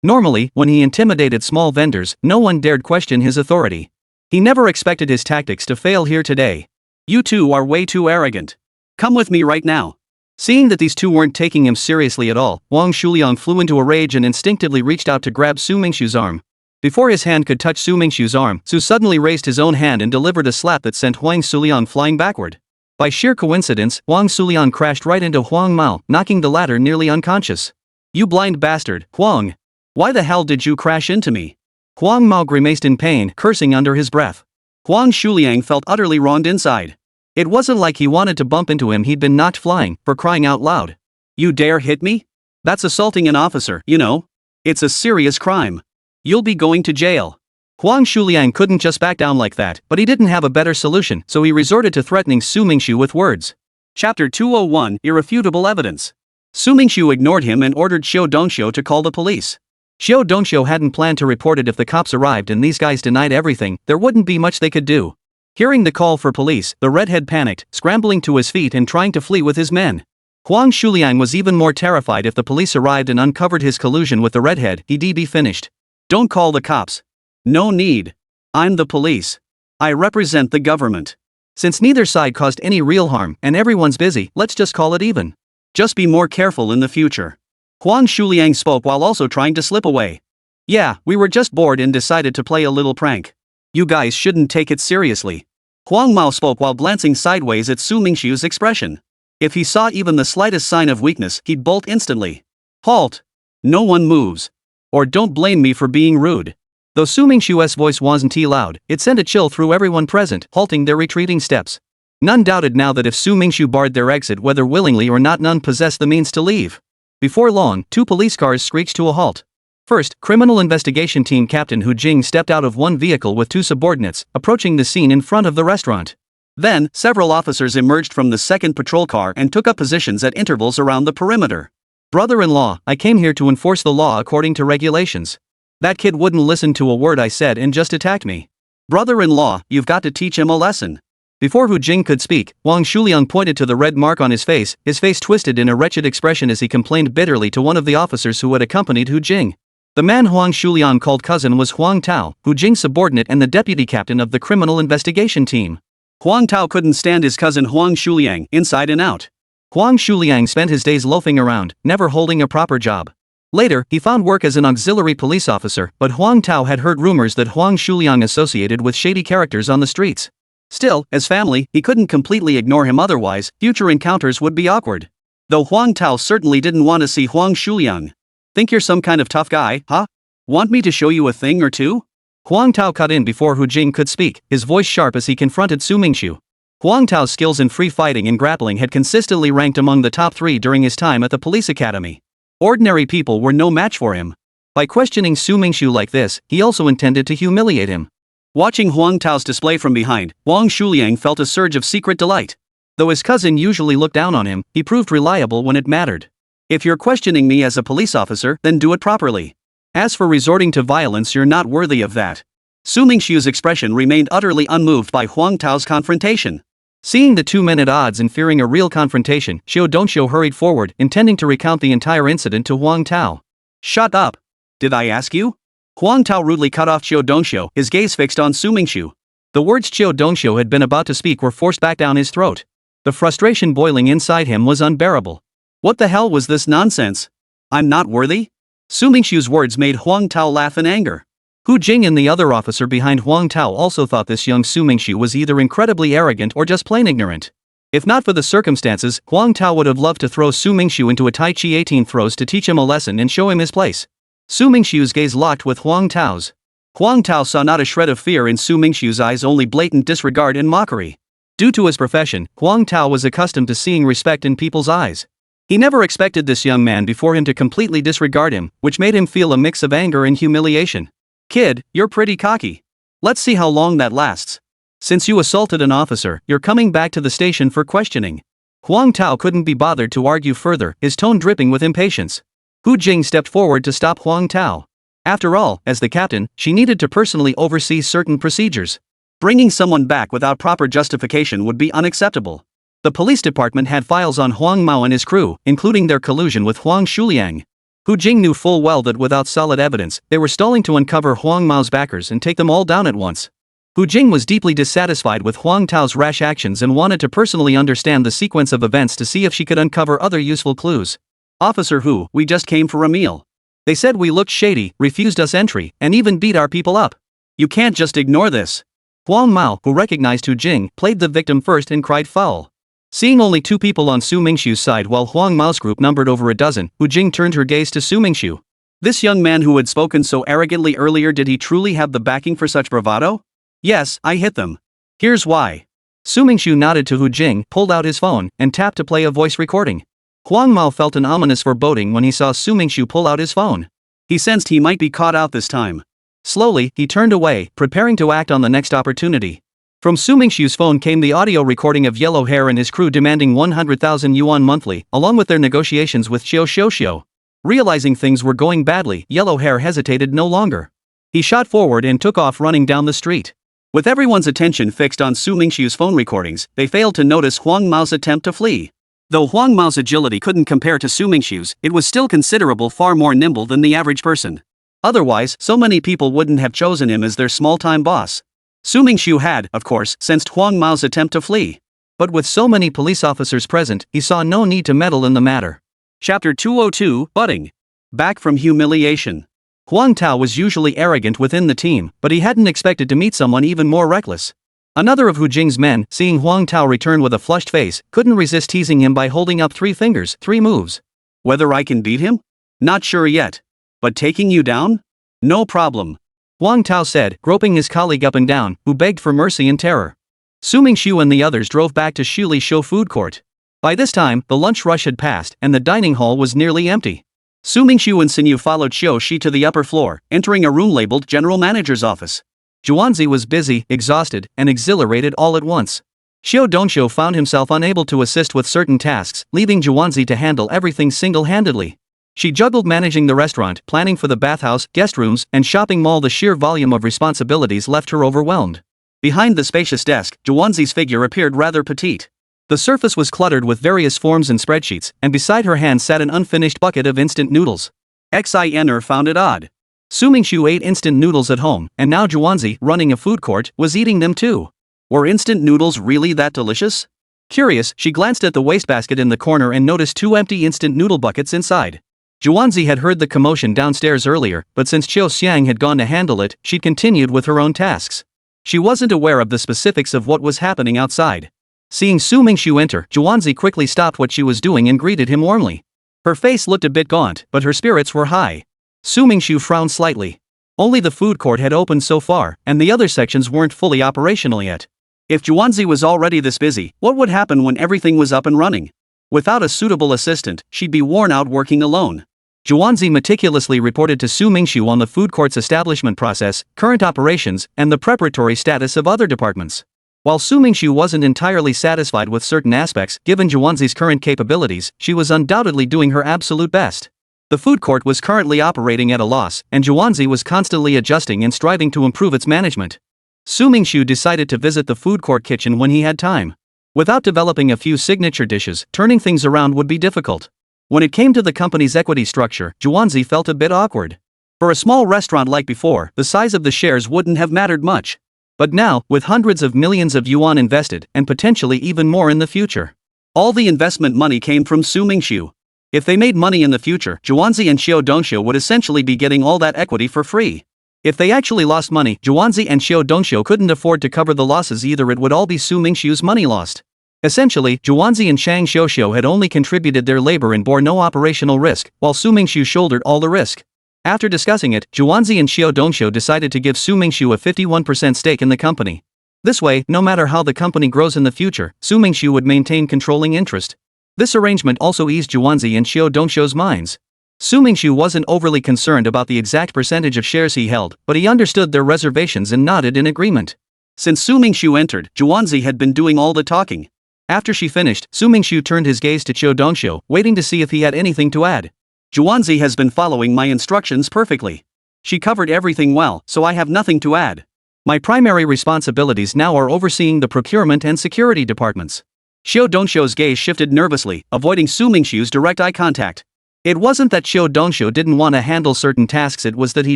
Normally, when he intimidated small vendors, no one dared question his authority. He never expected his tactics to fail here today. You two are way too arrogant. Come with me right now. Seeing that these two weren't taking him seriously at all, Huang Shuliang flew into a rage and instinctively reached out to grab Su Mingxu's arm. Before his hand could touch Su Mingxu's arm, Su suddenly raised his own hand and delivered a slap that sent Huang Shuliang flying backward. By sheer coincidence, Huang Shuliang crashed right into Huang Mao, knocking the latter nearly unconscious. You blind bastard, Huang! Why the hell did you crash into me? Huang Mao grimaced in pain, cursing under his breath. Huang Shuliang felt utterly wronged inside. It wasn't like he wanted to bump into him. He'd been knocked flying, for crying out loud. You dare hit me? That's assaulting an officer, you know. It's a serious crime. You'll be going to jail. Huang Shuliang couldn't just back down like that, but he didn't have a better solution, so he resorted to threatening Su Mingxu with words. Chapter 201, Irrefutable Evidence. Su Mingxu ignored him and ordered Xiao Dongxiu to call the police. Xiao Dongxiu hadn't planned to report it. If the cops arrived and these guys denied everything, there wouldn't be much they could do. Hearing the call for police, the redhead panicked, scrambling to his feet and trying to flee with his men. Huang Shuliang was even more terrified. If the police arrived and uncovered his collusion with the redhead, he'd be finished. Don't call the cops. No need. I'm the police. I represent the government. Since neither side caused any real harm and everyone's busy, let's just call it even. Just be more careful in the future. Huang Shuliang spoke while also trying to slip away. Yeah, we were just bored and decided to play a little prank. You guys shouldn't take it seriously. Huang Mao spoke while glancing sideways at Su Mingxu's expression. If he saw even the slightest sign of weakness, he'd bolt instantly. Halt! No one moves. Or don't blame me for being rude. Though Su Mingxu's voice wasn't too loud, it sent a chill through everyone present, halting their retreating steps. None doubted now that if Su Mingxu barred their exit, whether willingly or not, none possessed the means to leave. Before long, two police cars screeched to a halt. First, Criminal Investigation Team Captain Hu Jing stepped out of one vehicle with two subordinates, approaching the scene in front of the restaurant. Then, several officers emerged from the second patrol car and took up positions at intervals around the perimeter. Brother-in-law, I came here to enforce the law according to regulations. That kid wouldn't listen to a word I said and just attacked me. Brother-in-law, you've got to teach him a lesson. Before Hu Jing could speak, Huang Shuliang pointed to the red mark on his face twisted in a wretched expression as he complained bitterly to one of the officers who had accompanied Hu Jing. The man Huang Shuliang called cousin was Huang Tao, Hu Jing's subordinate and the deputy captain of the criminal investigation team. Huang Tao couldn't stand his cousin Huang Shuliang inside and out. Huang Shuliang spent his days loafing around, never holding a proper job. Later, he found work as an auxiliary police officer, but Huang Tao had heard rumors that Huang Shuliang associated with shady characters on the streets. Still, as family, he couldn't completely ignore him, otherwise, future encounters would be awkward. Though Huang Tao certainly didn't want to see Huang Shuliang. Think you're some kind of tough guy, huh? Want me to show you a thing or two? Huang Tao cut in before Hu Jing could speak, his voice sharp as he confronted Su Mingxu. Huang Tao's skills in free fighting and grappling had consistently ranked among the top 3 during his time at the police academy. Ordinary people were no match for him. By questioning Su Mingxu like this, he also intended to humiliate him. Watching Huang Tao's display from behind, Wang Shuliang felt a surge of secret delight. Though his cousin usually looked down on him, he proved reliable when it mattered. If you're questioning me as a police officer, then do it properly. As for resorting to violence, you're not worthy of that. Su Mingxu's expression remained utterly unmoved by Huang Tao's confrontation. Seeing the 2 men at odds and fearing a real confrontation, Xiao Dongxiu hurried forward, intending to recount the entire incident to Huang Tao. Shut up! Did I ask you? Huang Tao rudely cut off Xiao Dongxiu, his gaze fixed on Su Mingxu. The words Xiao Dongxiu had been about to speak were forced back down his throat. The frustration boiling inside him was unbearable. What the hell was this nonsense? I'm not worthy? Su Mingxu's words made Huang Tao laugh in anger. Hu Jing and the other officer behind Huang Tao also thought this young Su Mingxu was either incredibly arrogant or just plain ignorant. If not for the circumstances, Huang Tao would have loved to throw Su Mingxu into a Tai Chi 18 throws to teach him a lesson and show him his place. Su Mingxu's gaze locked with Huang Tao's. Huang Tao saw not a shred of fear in Su Mingxu's eyes, only blatant disregard and mockery. Due to his profession, Huang Tao was accustomed to seeing respect in people's eyes. He never expected this young man before him to completely disregard him, which made him feel a mix of anger and humiliation. Kid, you're pretty cocky. Let's see how long that lasts. Since you assaulted an officer, you're coming back to the station for questioning. Huang Tao couldn't be bothered to argue further, his tone dripping with impatience. Hu Jing stepped forward to stop Huang Tao. After all, as the captain, she needed to personally oversee certain procedures. Bringing someone back without proper justification would be unacceptable. The police department had files on Huang Mao and his crew, including their collusion with Huang Shuliang. Hu Jing knew full well that without solid evidence, they were stalling to uncover Huang Mao's backers and take them all down at once. Hu Jing was deeply dissatisfied with Huang Tao's rash actions and wanted to personally understand the sequence of events to see if she could uncover other useful clues. Officer Hu, we just came for a meal. They said we looked shady, refused us entry, and even beat our people up. You can't just ignore this. Huang Mao, who recognized Hu Jing, played the victim first and cried foul. Seeing only 2 people on Su Mingxu's side while Huang Mao's group numbered over a dozen, Hu Jing turned her gaze to Su Mingxu. This young man who had spoken so arrogantly earlier, did he truly have the backing for such bravado? Yes, I hit them. Here's why. Su Mingxu nodded to Hu Jing, pulled out his phone, and tapped to play a voice recording. Huang Mao felt an ominous foreboding when he saw Su Mingxu pull out his phone. He sensed he might be caught out this time. Slowly, he turned away, preparing to act on the next opportunity. From Su Mingxu's phone came the audio recording of Yellow Hair and his crew demanding 100,000 yuan monthly, along with their negotiations with Xiao. Realizing things were going badly, Yellow Hair hesitated no longer. He shot forward and took off running down the street. With everyone's attention fixed on Su Mingxu's phone recordings, they failed to notice Huang Mao's attempt to flee. Though Huang Mao's agility couldn't compare to Su Mingxu's, it was still considerable, far more nimble than the average person. Otherwise, so many people wouldn't have chosen him as their small-time boss. Su Mingxu had, of course, sensed Huang Mao's attempt to flee. But with so many police officers present, he saw no need to meddle in the matter. Chapter 202, Budding. Back from humiliation. Huang Tao was usually arrogant within the team, but he hadn't expected to meet someone even more reckless. Another of Hu Jing's men, seeing Huang Tao return with a flushed face, couldn't resist teasing him by holding up 3 fingers, 3 moves. Whether I can beat him? Not sure yet. But taking you down? No problem. Huang Tao said, groping his colleague up and down, who begged for mercy in terror. Su Mingxu and the others drove back to Shuli Show food court. By this time, the lunch rush had passed, and the dining hall was nearly empty. Su Mingxu and Sinyu followed Xiao Shi to the upper floor, entering a room labeled General Manager's Office. Zhuanzi was busy, exhausted, and exhilarated all at once. Xiao Dongxiu found himself unable to assist with certain tasks, leaving Zhuanzi to handle everything single-handedly. She juggled managing the restaurant, planning for the bathhouse, guest rooms, and shopping mall. The sheer volume of responsibilities left her overwhelmed. Behind the spacious desk, Zhuanzi's figure appeared rather petite. The surface was cluttered with various forms and spreadsheets, and beside her hand sat an unfinished bucket of instant noodles. Xiner found it odd. Su Mingxu ate instant noodles at home, and now Zhuanzi, running a food court, was eating them too. Were instant noodles really that delicious? Curious, she glanced at the wastebasket in the corner and noticed 2 empty instant noodle buckets inside. Zhuanzi had heard the commotion downstairs earlier, but since Qiu Xiang had gone to handle it, she'd continued with her own tasks. She wasn't aware of the specifics of what was happening outside. Seeing Su Mingxu enter, Zhuanzi quickly stopped what she was doing and greeted him warmly. Her face looked a bit gaunt, but her spirits were high. Su Mingxu frowned slightly. Only the food court had opened so far, and the other sections weren't fully operational yet. If Juanzi was already this busy, what would happen when everything was up and running? Without a suitable assistant, she'd be worn out working alone. Juanzi meticulously reported to Su Mingxu on the food court's establishment process, current operations, and the preparatory status of other departments. While Su Mingxu wasn't entirely satisfied with certain aspects, given Juanzi's current capabilities, she was undoubtedly doing her absolute best. The food court was currently operating at a loss, and Juanzi was constantly adjusting and striving to improve its management. Su Mingxu decided to visit the food court kitchen when he had time. Without developing a few signature dishes, turning things around would be difficult. When it came to the company's equity structure, Juanzi felt a bit awkward. For a small restaurant like before, the size of the shares wouldn't have mattered much. But now, with hundreds of millions of yuan invested, and potentially even more in the future, all the investment money came from Su Mingxu. If they made money in the future, Juanzi and Xiao Dongxiu would essentially be getting all that equity for free. If they actually lost money, Juanzi and Xiao Dongxiu couldn't afford to cover the losses either. It would all be Su Mingxiu's money lost. Essentially, Juanzi and Shang Xiuxiu had only contributed their labor and bore no operational risk, while Su Mingxu shouldered all the risk. After discussing it, Juanzi and Xiao Dongxiu decided to give Su Mingxu a 51% stake in the company. This way, no matter how the company grows in the future, Su Mingxu would maintain controlling interest. This arrangement also eased Juanzi and Xiao Dongxiu's minds. Su Mingxu wasn't overly concerned about the exact percentage of shares he held, but he understood their reservations and nodded in agreement. Since Su Mingxu entered, Juanzi had been doing all the talking. After she finished, Su Mingxu turned his gaze to Xiao Dongxiu, waiting to see if he had anything to add. Juanzi has been following my instructions perfectly. She covered everything well, so I have nothing to add. My primary responsibilities now are overseeing the procurement and security departments. Xiao Dongxiu's gaze shifted nervously, avoiding Su Mingxu's direct eye contact. It wasn't that Xiao Dongxiu didn't want to handle certain tasks, it was that he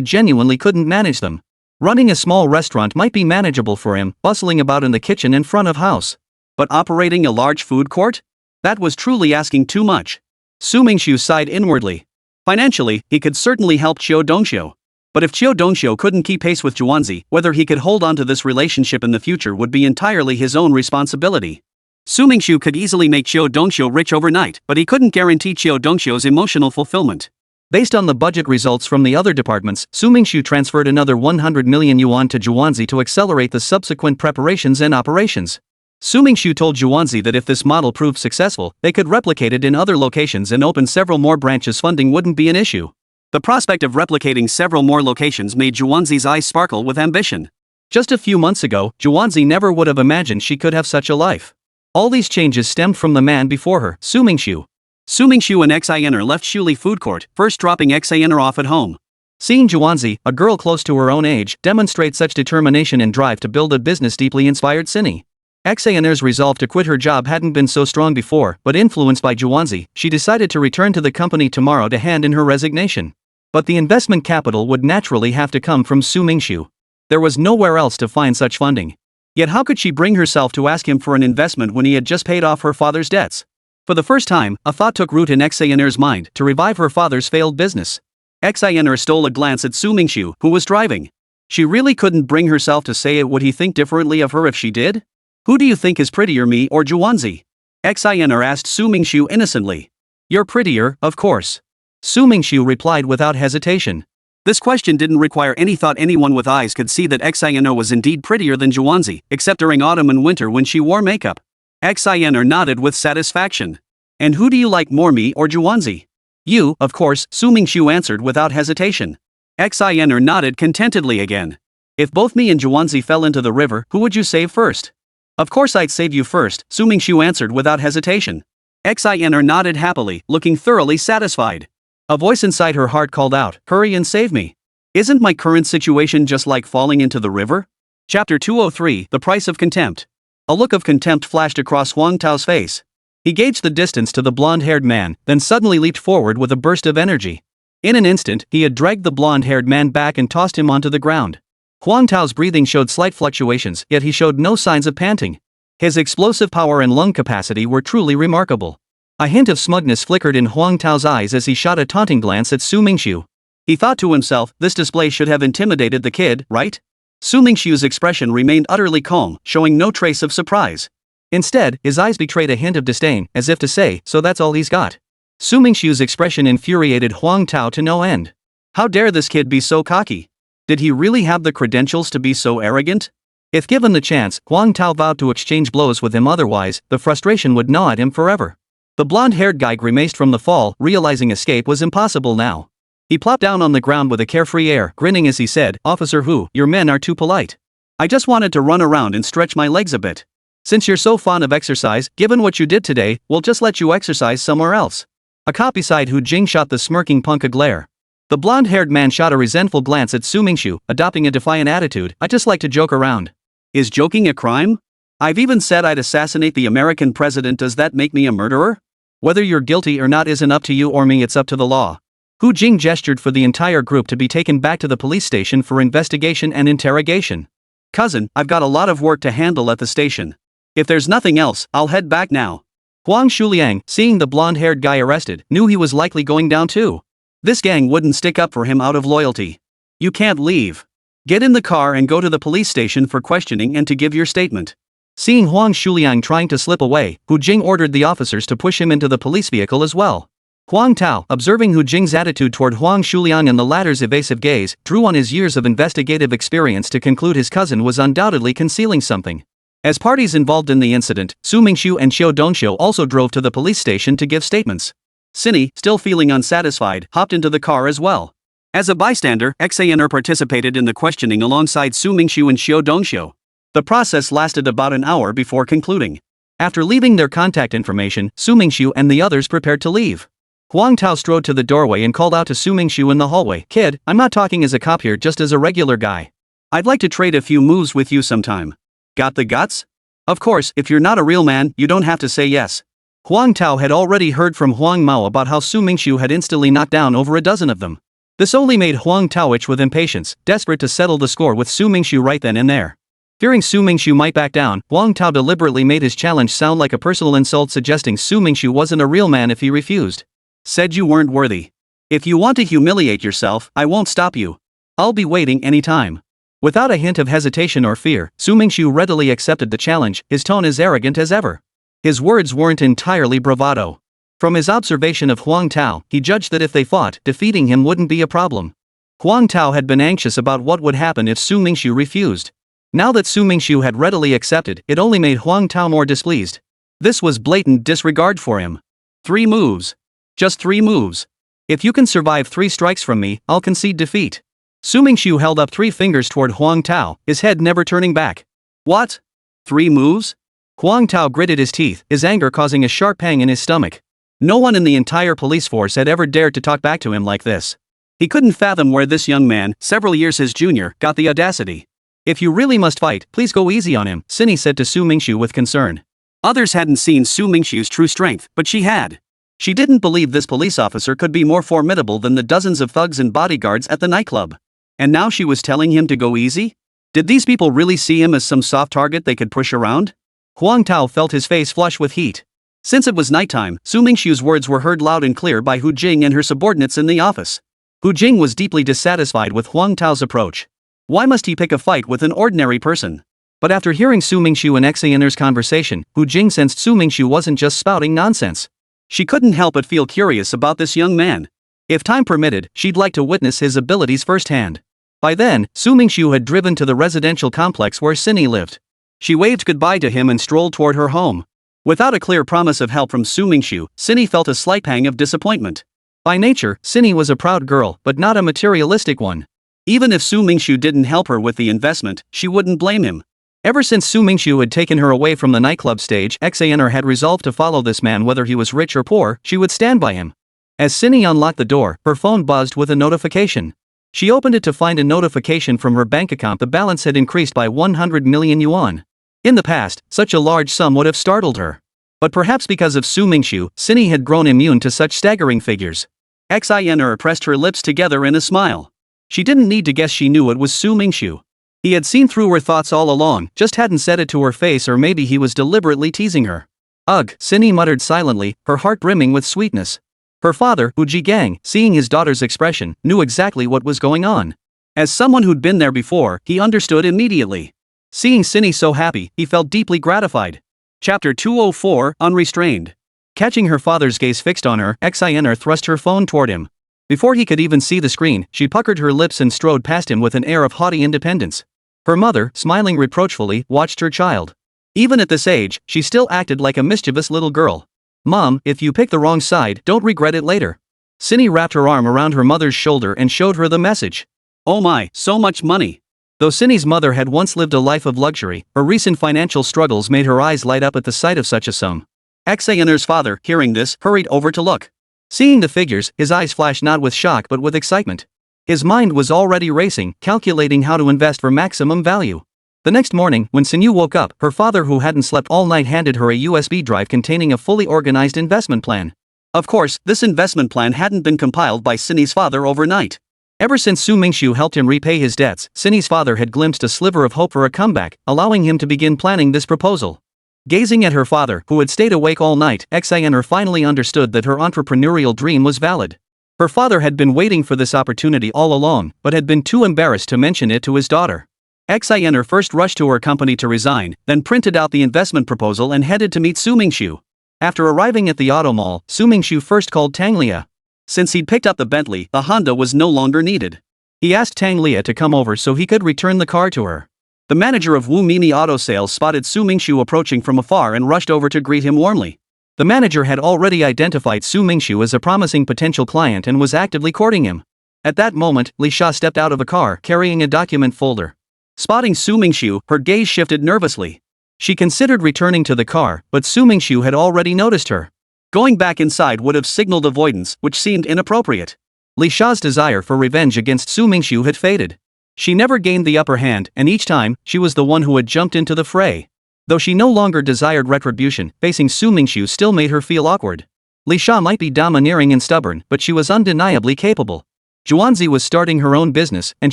genuinely couldn't manage them. Running a small restaurant might be manageable for him, bustling about in the kitchen and front of house. But operating a large food court? That was truly asking too much. Su Mingxu sighed inwardly. Financially, he could certainly help Xiao Dongxiu. But if Xiao Dongxiu couldn't keep pace with Juanzi, whether he could hold on to this relationship in the future would be entirely his own responsibility. Su Mingxu could easily make Xiao Dongxiu rich overnight, but he couldn't guarantee Xiao Dongxiu's emotional fulfillment. Based on the budget results from the other departments, Su Mingxu transferred another 100 million yuan to Juanzi to accelerate the subsequent preparations and operations. Su Mingxu told Juanzi that if this model proved successful, they could replicate it in other locations and open several more branches. Funding wouldn't be an issue. The prospect of replicating several more locations made Juanzi's eyes sparkle with ambition. Just a few months ago, Juanzi never would have imagined she could have such a life. All these changes stemmed from the man before her, Su Mingxu. Su Mingxu and Xiner left Shuli Food Court, first dropping Xiner off at home. Seeing Juanzi, a girl close to her own age, demonstrate such determination and drive to build a business deeply inspired Cindy. Xiner's resolve to quit her job hadn't been so strong before, but influenced by Juanzi, she decided to return to the company tomorrow to hand in her resignation. But the investment capital would naturally have to come from Su Mingxu. There was nowhere else to find such funding. Yet how could she bring herself to ask him for an investment when he had just paid off her father's debts? For the first time, a thought took root in Xiner's mind to revive her father's failed business. Xiner stole a glance at Su Mingxu, who was driving. She really couldn't bring herself to say it. Would he think differently of her if she did? Who do you think is prettier, me or Juanzi? Xiner asked Su Mingxu innocently. You're prettier, of course. Su Mingxu replied without hesitation. This question didn't require any thought. Anyone with eyes could see that Xiner was indeed prettier than Juanzi, except during autumn and winter when she wore makeup. Xiner nodded with satisfaction. And who do you like more, me or Juanzi? You, of course, Su Mingxu answered without hesitation. Xiner nodded contentedly again. If both me and Juanzi fell into the river, who would you save first? Of course I'd save you first, Su Mingxu answered without hesitation. Xiner nodded happily, looking thoroughly satisfied. A voice inside her heart called out, hurry and save me. Isn't my current situation just like falling into the river? Chapter 203, The Price of Contempt. A look of contempt flashed across Huang Tao's face. He gauged the distance to the blonde-haired man, then suddenly leaped forward with a burst of energy. In an instant, he had dragged the blonde-haired man back and tossed him onto the ground. Huang Tao's breathing showed slight fluctuations, yet he showed no signs of panting. His explosive power and lung capacity were truly remarkable. A hint of smugness flickered in Huang Tao's eyes as he shot a taunting glance at Su Mingxu. He thought to himself, this display should have intimidated the kid, right? Su Mingxu's expression remained utterly calm, showing no trace of surprise. Instead, his eyes betrayed a hint of disdain, as if to say, so that's all he's got. Su Mingxu's expression infuriated Huang Tao to no end. How dare this kid be so cocky? Did he really have the credentials to be so arrogant? If given the chance, Huang Tao vowed to exchange blows with him, otherwise, the frustration would gnaw at him forever. The blonde-haired guy grimaced from the fall, realizing escape was impossible now. He plopped down on the ground with a carefree air, grinning as he said, "Officer Hu, your men are too polite. I just wanted to run around and stretch my legs a bit. Since you're so fond of exercise, given what you did today, we'll just let you exercise somewhere else." A cop beside Hu Jing shot the smirking punk a glare. The blonde-haired man shot a resentful glance at Su Mingxu, adopting a defiant attitude. "I just like to joke around." Is joking a crime? I've even said I'd assassinate the American president. Does that make me a murderer? Whether you're guilty or not isn't up to you or me, it's up to the law. Hu Jing gestured for the entire group to be taken back to the police station for investigation and interrogation. "Cousin, I've got a lot of work to handle at the station. If there's nothing else, I'll head back now." Huang Shuliang, seeing the blonde-haired guy arrested, knew he was likely going down too. This gang wouldn't stick up for him out of loyalty. "You can't leave. Get in the car and go to the police station for questioning and to give your statement." Seeing Huang Shuliang trying to slip away, Hu Jing ordered the officers to push him into the police vehicle as well. Huang Tao, observing Hu Jing's attitude toward Huang Shuliang and the latter's evasive gaze, drew on his years of investigative experience to conclude his cousin was undoubtedly concealing something. As parties involved in the incident, Su Mingxu and Xiao Dongxiu also drove to the police station to give statements. Cindy, still feeling unsatisfied, hopped into the car as well. As a bystander, Xaner participated in the questioning alongside Su Mingxu and Xiao Dongxiu. The process lasted about an hour before concluding. After leaving their contact information, Su Mingxu and the others prepared to leave. Huang Tao strode to the doorway and called out to Su Mingxu in the hallway, "Kid, I'm not talking as a cop here, just as a regular guy. I'd like to trade a few moves with you sometime. Got the guts? Of course, if you're not a real man, you don't have to say yes." Huang Tao had already heard from Huang Mao about how Su Mingxu had instantly knocked down over a dozen of them. This only made Huang Tao itch with impatience, desperate to settle the score with Su Mingxu right then and there. Fearing Su Mingxu might back down, Huang Tao deliberately made his challenge sound like a personal insult, suggesting Su Mingxu wasn't a real man if he refused. "Said you weren't worthy. If you want to humiliate yourself, I won't stop you. I'll be waiting any time." Without a hint of hesitation or fear, Su Mingxu readily accepted the challenge, his tone as arrogant as ever. His words weren't entirely bravado. From his observation of Huang Tao, he judged that if they fought, defeating him wouldn't be a problem. Huang Tao had been anxious about what would happen if Su Mingxu refused. Now that Su Mingxu had readily accepted, it only made Huang Tao more displeased. This was blatant disregard for him. 3 moves. Just 3 moves. If you can survive 3 strikes from me, I'll concede defeat. Su Mingxu held up 3 fingers toward Huang Tao, his head never turning back. What? 3 moves? Huang Tao gritted his teeth, his anger causing a sharp pang in his stomach. No one in the entire police force had ever dared to talk back to him like this. He couldn't fathom where this young man, several years his junior, got the audacity. "If you really must fight, please go easy on him," Cindy said to Su Mingxu with concern. Others hadn't seen Su Mingxu's true strength, but she had. She didn't believe this police officer could be more formidable than the dozens of thugs and bodyguards at the nightclub. And now she was telling him to go easy? Did these people really see him as some soft target they could push around? Huang Tao felt his face flush with heat. Since it was nighttime, Su Mingxu's words were heard loud and clear by Hu Jing and her subordinates in the office. Hu Jing was deeply dissatisfied with Huang Tao's approach. Why must he pick a fight with an ordinary person? But after hearing Su Mingxu and Xaner's conversation, Hu Jing sensed Su Mingxu wasn't just spouting nonsense. She couldn't help but feel curious about this young man. If time permitted, she'd like to witness his abilities firsthand. By then, Su Mingxu had driven to the residential complex where Cindy lived. She waved goodbye to him and strolled toward her home. Without a clear promise of help from Su Mingxu, Cindy felt a slight pang of disappointment. By nature, Cindy was a proud girl, but not a materialistic one. Even if Su Mingxu didn't help her with the investment, she wouldn't blame him. Ever since Su Mingxu had taken her away from the nightclub stage, Xaner had resolved to follow this man whether he was rich or poor, she would stand by him. As Cindy unlocked the door, her phone buzzed with a notification. She opened it to find a notification from her bank account. The balance had increased by 100 million yuan. In the past, such a large sum would have startled her. But perhaps because of Su Mingxu, Cindy had grown immune to such staggering figures. Xaner pressed her lips together in a smile. She didn't need to guess, she knew it was Su Mingxu. He had seen through her thoughts all along, just hadn't said it to her face, or maybe he was deliberately teasing her. Ugh, Cindy muttered silently, her heart brimming with sweetness. Her father, Hu Jigang, seeing his daughter's expression, knew exactly what was going on. As someone who'd been there before, he understood immediately. Seeing Cindy so happy, he felt deeply gratified. Chapter 204, Unrestrained. Catching her father's gaze fixed on her, Xaner thrust her phone toward him. Before he could even see the screen, she puckered her lips and strode past him with an air of haughty independence. Her mother, smiling reproachfully, watched her child. Even at this age, she still acted like a mischievous little girl. Mom, if you pick the wrong side, don't regret it later. Cindy wrapped her arm around her mother's shoulder and showed her the message. Oh my, so much money. Though Cindy's mother had once lived a life of luxury, her recent financial struggles made her eyes light up at the sight of such a sum. Xaner's father, hearing this, hurried over to look. Seeing the figures, his eyes flashed not with shock but with excitement. His mind was already racing, calculating how to invest for maximum value. The next morning, when Sinyu woke up, her father, who hadn't slept all night, handed her a USB drive containing a fully organized investment plan. Of course, this investment plan hadn't been compiled by Cindy's father overnight. Ever since Su Mingxu helped him repay his debts, Cindy's father had glimpsed a sliver of hope for a comeback, allowing him to begin planning this proposal. Gazing at her father, who had stayed awake all night, Xaner finally understood that her entrepreneurial dream was valid. Her father had been waiting for this opportunity all along, but had been too embarrassed to mention it to his daughter. Xaner first rushed to her company to resign, then printed out the investment proposal and headed to meet Su Mingxu. After arriving at the auto mall, Su Mingxu first called Tang Lia. Since he'd picked up the Bentley, the Honda was no longer needed. He asked Tang Lia to come over so he could return the car to her. The manager of Wu Mini Auto Sales spotted Su Mingxu approaching from afar and rushed over to greet him warmly. The manager had already identified Su Mingxu as a promising potential client and was actively courting him. At that moment, Li Sha stepped out of a car carrying a document folder. Spotting Su Mingxu, her gaze shifted nervously. She considered returning to the car, but Su Mingxu had already noticed her. Going back inside would have signaled avoidance, which seemed inappropriate. Li Sha's desire for revenge against Su Mingxu had faded. She never gained the upper hand, and each time, she was the one who had jumped into the fray. Though she no longer desired retribution, facing Su Mingxu still made her feel awkward. Li Sha might be domineering and stubborn, but she was undeniably capable. Zhuanzi was starting her own business, and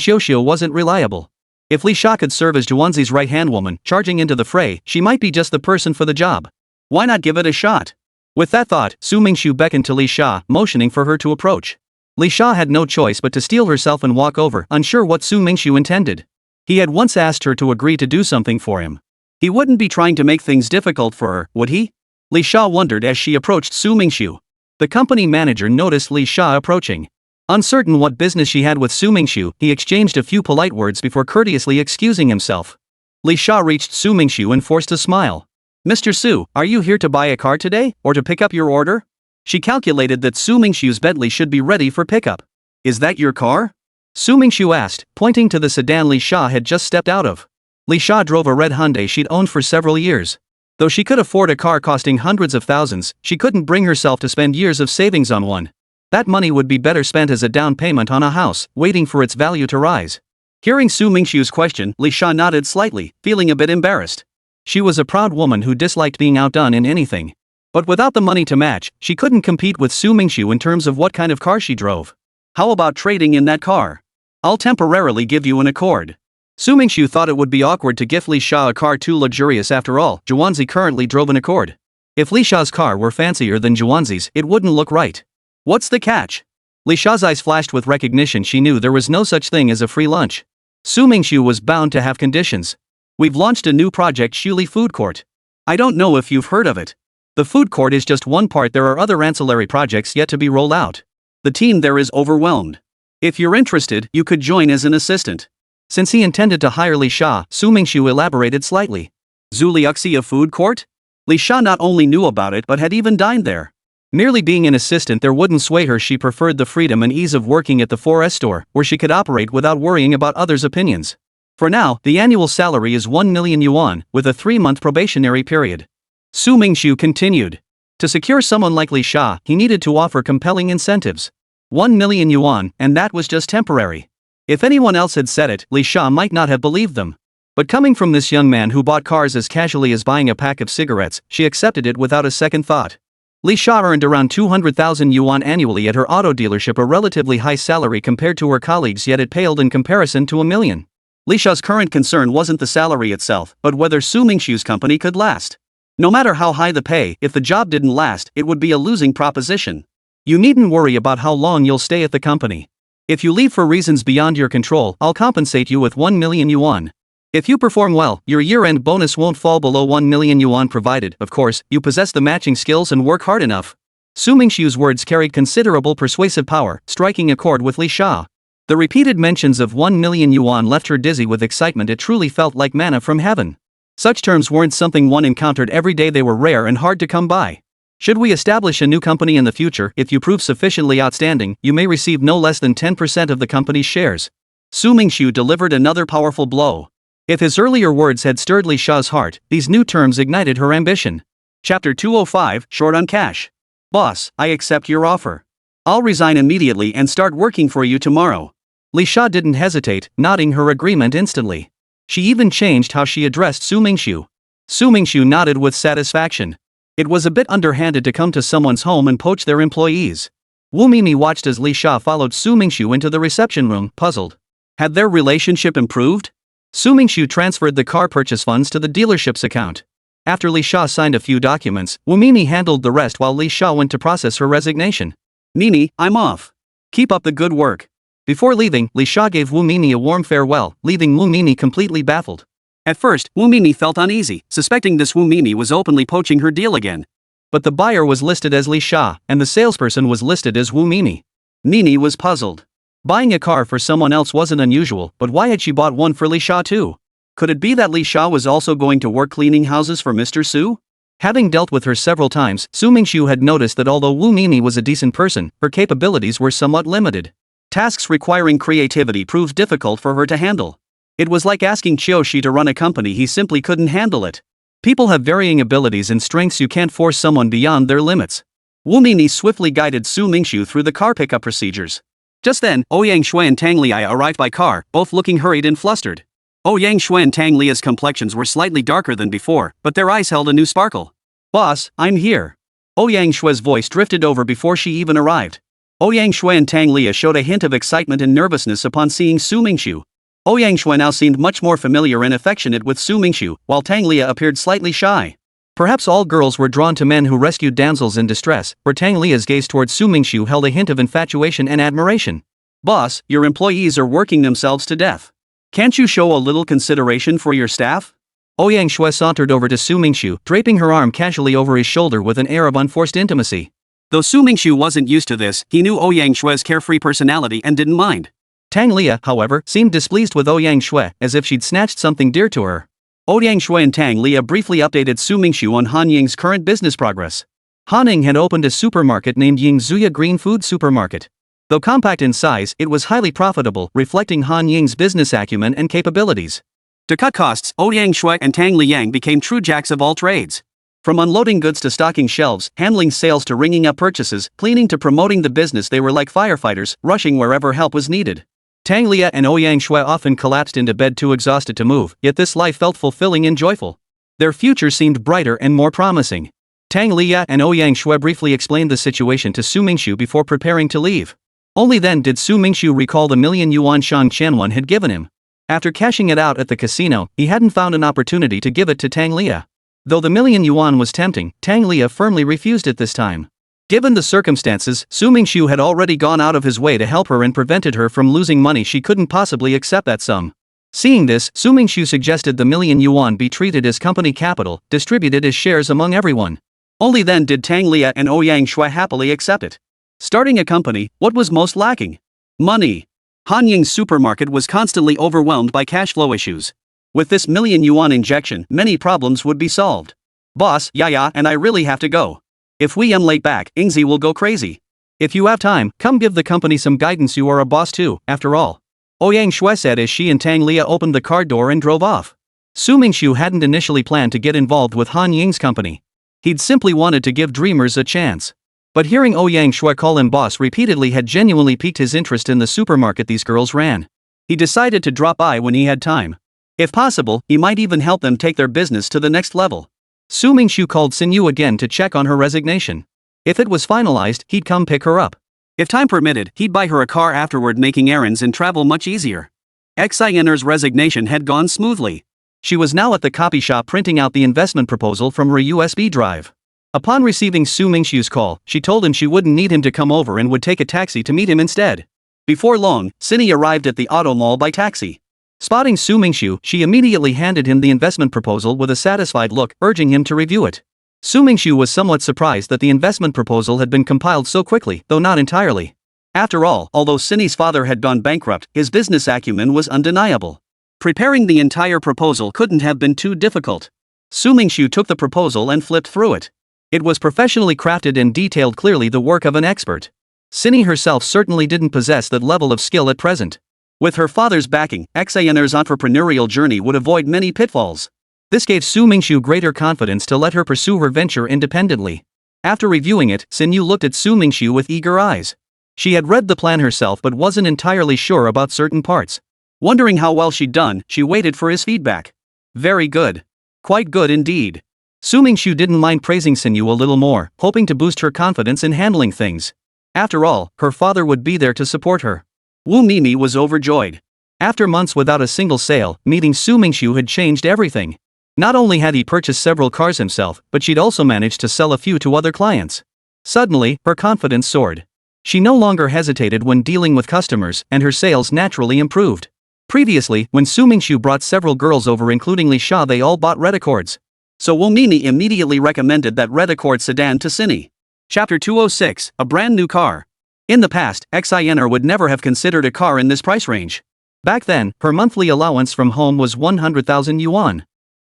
Xiuxiu wasn't reliable. If Li Sha could serve as Zhuanzi's right-hand woman, charging into the fray, she might be just the person for the job. Why not give it a shot? With that thought, Su Mingxu beckoned to Li Sha, motioning for her to approach. Li Sha had no choice but to steel herself and walk over, unsure what Su Mingxu intended. He had once asked her to agree to do something for him. He wouldn't be trying to make things difficult for her, would he? Li Sha wondered as she approached Su Mingxu. The company manager noticed Li Sha approaching. Uncertain what business she had with Su Mingxu, he exchanged a few polite words before courteously excusing himself. Li Sha reached Su Mingxu and forced a smile. Mr. Su, are you here to buy a car today, or to pick up your order? She calculated that Su Mingxu's Bentley should be ready for pickup. Is that your car? Su Mingxu asked, pointing to the sedan Li Sha had just stepped out of. Li Sha drove a red Hyundai she'd owned for several years. Though she could afford a car costing hundreds of thousands, she couldn't bring herself to spend years of savings on one. That money would be better spent as a down payment on a house, waiting for its value to rise. Hearing Su Mingxu's question, Li Sha nodded slightly, feeling a bit embarrassed. She was a proud woman who disliked being outdone in anything. But without the money to match, she couldn't compete with Su Mingxu in terms of what kind of car she drove. How about trading in that car? I'll temporarily give you an Accord. Su Mingxu thought it would be awkward to gift Li Sha a car too luxurious. After all, Zhuanzi currently drove an Accord. If Li Sha's car were fancier than Zhuanzi's, it wouldn't look right. What's the catch? Li Sha's eyes flashed with recognition. She knew there was no such thing as a free lunch. Su Mingxu was bound to have conditions. We've launched a new project, Shuli Food Court. I don't know if you've heard of it. The food court is just one part. There are other ancillary projects yet to be rolled out. The team there is overwhelmed. If you're interested, you could join as an assistant. Since he intended to hire Li Sha, Su Mingxu elaborated slightly. Zuliuxi, a food court? Li Sha not only knew about it but had even dined there. Merely being an assistant there wouldn't sway her. She preferred the freedom and ease of working at the 4S store, where she could operate without worrying about others' opinions. For now, the annual salary is 1 million yuan, with a 3-month probationary period. Su Mingxu continued. To secure someone like Li Sha, he needed to offer compelling incentives. 1 million yuan, and that was just temporary. If anyone else had said it, Li Sha might not have believed them. But coming from this young man who bought cars as casually as buying a pack of cigarettes, she accepted it without a second thought. Li Sha earned around 200,000 yuan annually at her auto dealership, a relatively high salary compared to her colleagues, yet it paled in comparison to 1 million. Li Sha's current concern wasn't the salary itself, but whether Su Mingxu's company could last. No matter how high the pay, if the job didn't last, it would be a losing proposition. You needn't worry about how long you'll stay at the company. If you leave for reasons beyond your control, I'll compensate you with 1 million yuan. If you perform well, your year-end bonus won't fall below 1 million yuan, provided, of course, you possess the matching skills and work hard enough. Su Mingxu's words carried considerable persuasive power, striking a chord with Li Sha. The repeated mentions of 1 million yuan left her dizzy with excitement. It truly felt like manna from heaven. Such terms weren't something one encountered every day, they were rare and hard to come by. Should we establish a new company in the future, if you prove sufficiently outstanding, you may receive no less than 10% of the company's shares. Su Mingxu delivered another powerful blow. If his earlier words had stirred Li Sha's heart, these new terms ignited her ambition. Chapter 205, Short on Cash. Boss, I accept your offer. I'll resign immediately and start working for you tomorrow. Li Sha didn't hesitate, nodding her agreement instantly. She even changed how she addressed Su Mingxu. Su Mingxu nodded with satisfaction. It was a bit underhanded to come to someone's home and poach their employees. Wu Mimi watched as Li Sha followed Su Mingxu into the reception room, puzzled. Had their relationship improved? Su Mingxu transferred the car purchase funds to the dealership's account. After Li Sha signed a few documents, Wu Mimi handled the rest while Li Sha went to process her resignation. Nini, I'm off. Keep up the good work. Before leaving, Li Sha gave Wu Mimi a warm farewell, leaving Wu Mimi completely baffled. At first, Wu Mimi felt uneasy, suspecting this Wu Mimi was openly poaching her deal again. But the buyer was listed as Li Sha, and the salesperson was listed as Wu Mimi. Nini was puzzled. Buying a car for someone else wasn't unusual, but why had she bought one for Li Sha too? Could it be that Li Sha was also going to work cleaning houses for Mr. Su? Having dealt with her several times, Su Mingxu had noticed that although Wu Mimi was a decent person, her capabilities were somewhat limited. Tasks requiring creativity proved difficult for her to handle. It was like asking Qiushi to run a company, he simply couldn't handle it. People have varying abilities and strengths, you can't force someone beyond their limits. Wu Mimi swiftly guided Su Mingxu through the car pickup procedures. Just then, Ouyang Shui and Tang Liya arrived by car, both looking hurried and flustered. Ouyang Shui and Tang Lia's complexions were slightly darker than before, but their eyes held a new sparkle. Boss, I'm here. Ouyang Shui's voice drifted over before she even arrived. Ouyang Shui and Tang Liya showed a hint of excitement and nervousness upon seeing Su Mingxu. Ouyang Shui now seemed much more familiar and affectionate with Su Mingxu, while Tang Liya appeared slightly shy. Perhaps all girls were drawn to men who rescued damsels in distress, where Tang Lia's gaze towards Su Mingxu held a hint of infatuation and admiration. Boss, your employees are working themselves to death. Can't you show a little consideration for your staff? Ouyang Shui sauntered over to Su Mingxu, draping her arm casually over his shoulder with an air of unforced intimacy. Though Su Mingxu wasn't used to this, he knew Ouyang Shui's carefree personality and didn't mind. Tang Liya, however, seemed displeased with Ouyang Shui, as if she'd snatched something dear to her. Ouyang Shui and Tang Liya briefly updated Su Mingxu on Han Ying's current business progress. Han Ying had opened a supermarket named Yingzuya Green Food Supermarket. Though compact in size, it was highly profitable, reflecting Han Ying's business acumen and capabilities. To cut costs, Ouyang Shui and Tang Liyang became true jacks of all trades. From unloading goods to stocking shelves, handling sales to ringing up purchases, cleaning to promoting the business, they were like firefighters, rushing wherever help was needed. Tang Liya and Ouyang Shui often collapsed into bed too exhausted to move, yet this life felt fulfilling and joyful. Their future seemed brighter and more promising. Tang Liya and Ouyang Shui briefly explained the situation to Su Mingxu before preparing to leave. Only then did Su Mingxu recall the million yuan Shang Qianwan had given him. After cashing it out at the casino, he hadn't found an opportunity to give it to Tang Liya. Though the million yuan was tempting, Tang Liya firmly refused it this time. Given the circumstances, Su Mingxu had already gone out of his way to help her and prevented her from losing money. She couldn't possibly accept that sum. Seeing this, Su Mingxu suggested the million yuan be treated as company capital, distributed as shares among everyone. Only then did Tang Liya and Ouyang Shui happily accept it. Starting a company, what was most lacking? Money. Han Ying's supermarket was constantly overwhelmed by cash flow issues. With this million yuan injection, many problems would be solved. Boss, Yaya and I really have to go. If we am late back, Ingzi will go crazy. If you have time, come give the company some guidance, you are a boss too, after all. Ouyang Shui said as she and Tang Liya opened the car door and drove off. Su Mingxu hadn't initially planned to get involved with Han Ying's company. He'd simply wanted to give dreamers a chance. But hearing Ouyang Shui call him boss repeatedly had genuinely piqued his interest in the supermarket these girls ran. He decided to drop by when he had time. If possible, he might even help them take their business to the next level. Su Mingxu called Xin Yu again to check on her resignation. If it was finalized, he'd come pick her up. If time permitted, he'd buy her a car afterward, making errands and travel much easier. Xianer's resignation had gone smoothly. She was now at the copy shop printing out the investment proposal from her USB drive. Upon receiving Su Mingxu's call, she told him she wouldn't need him to come over and would take a taxi to meet him instead. Before long, Cindy arrived at the auto mall by taxi. Spotting Su Mingxu, she immediately handed him the investment proposal with a satisfied look, urging him to review it. Su Mingxu was somewhat surprised that the investment proposal had been compiled so quickly, though not entirely. After all, although Cindy's father had gone bankrupt, his business acumen was undeniable. Preparing the entire proposal couldn't have been too difficult. Su Mingxu took the proposal and flipped through it. It was professionally crafted and detailed, clearly the work of an expert. Cindy herself certainly didn't possess that level of skill at present. With her father's backing, Xianer's entrepreneurial journey would avoid many pitfalls. This gave Su Mingxu greater confidence to let her pursue her venture independently. After reviewing it, Xinyu looked at Su Mingxu with eager eyes. She had read the plan herself but wasn't entirely sure about certain parts. Wondering how well she'd done, she waited for his feedback. Very good. Quite good indeed. Su Mingxu didn't mind praising Xinyu a little more, hoping to boost her confidence in handling things. After all, her father would be there to support her. Wu Mimi was overjoyed. After months without a single sale, meeting Su Mingxu had changed everything. Not only had he purchased several cars himself, but she'd also managed to sell a few to other clients. Suddenly, her confidence soared. She no longer hesitated when dealing with customers, and her sales naturally improved. Previously, when Su Mingxu brought several girls over including Li Sha, they all bought red Accords. So Wu Mimi immediately recommended that red Accord sedan to Cindy. Chapter 206, a brand new car. In the past, Xiner would never have considered a car in this price range. Back then, her monthly allowance from home was 100,000 yuan.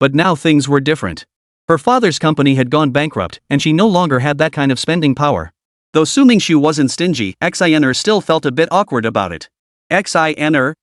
But now things were different. Her father's company had gone bankrupt, and she no longer had that kind of spending power. Though Su Mingxu wasn't stingy, Xiner still felt a bit awkward about it. Xiner?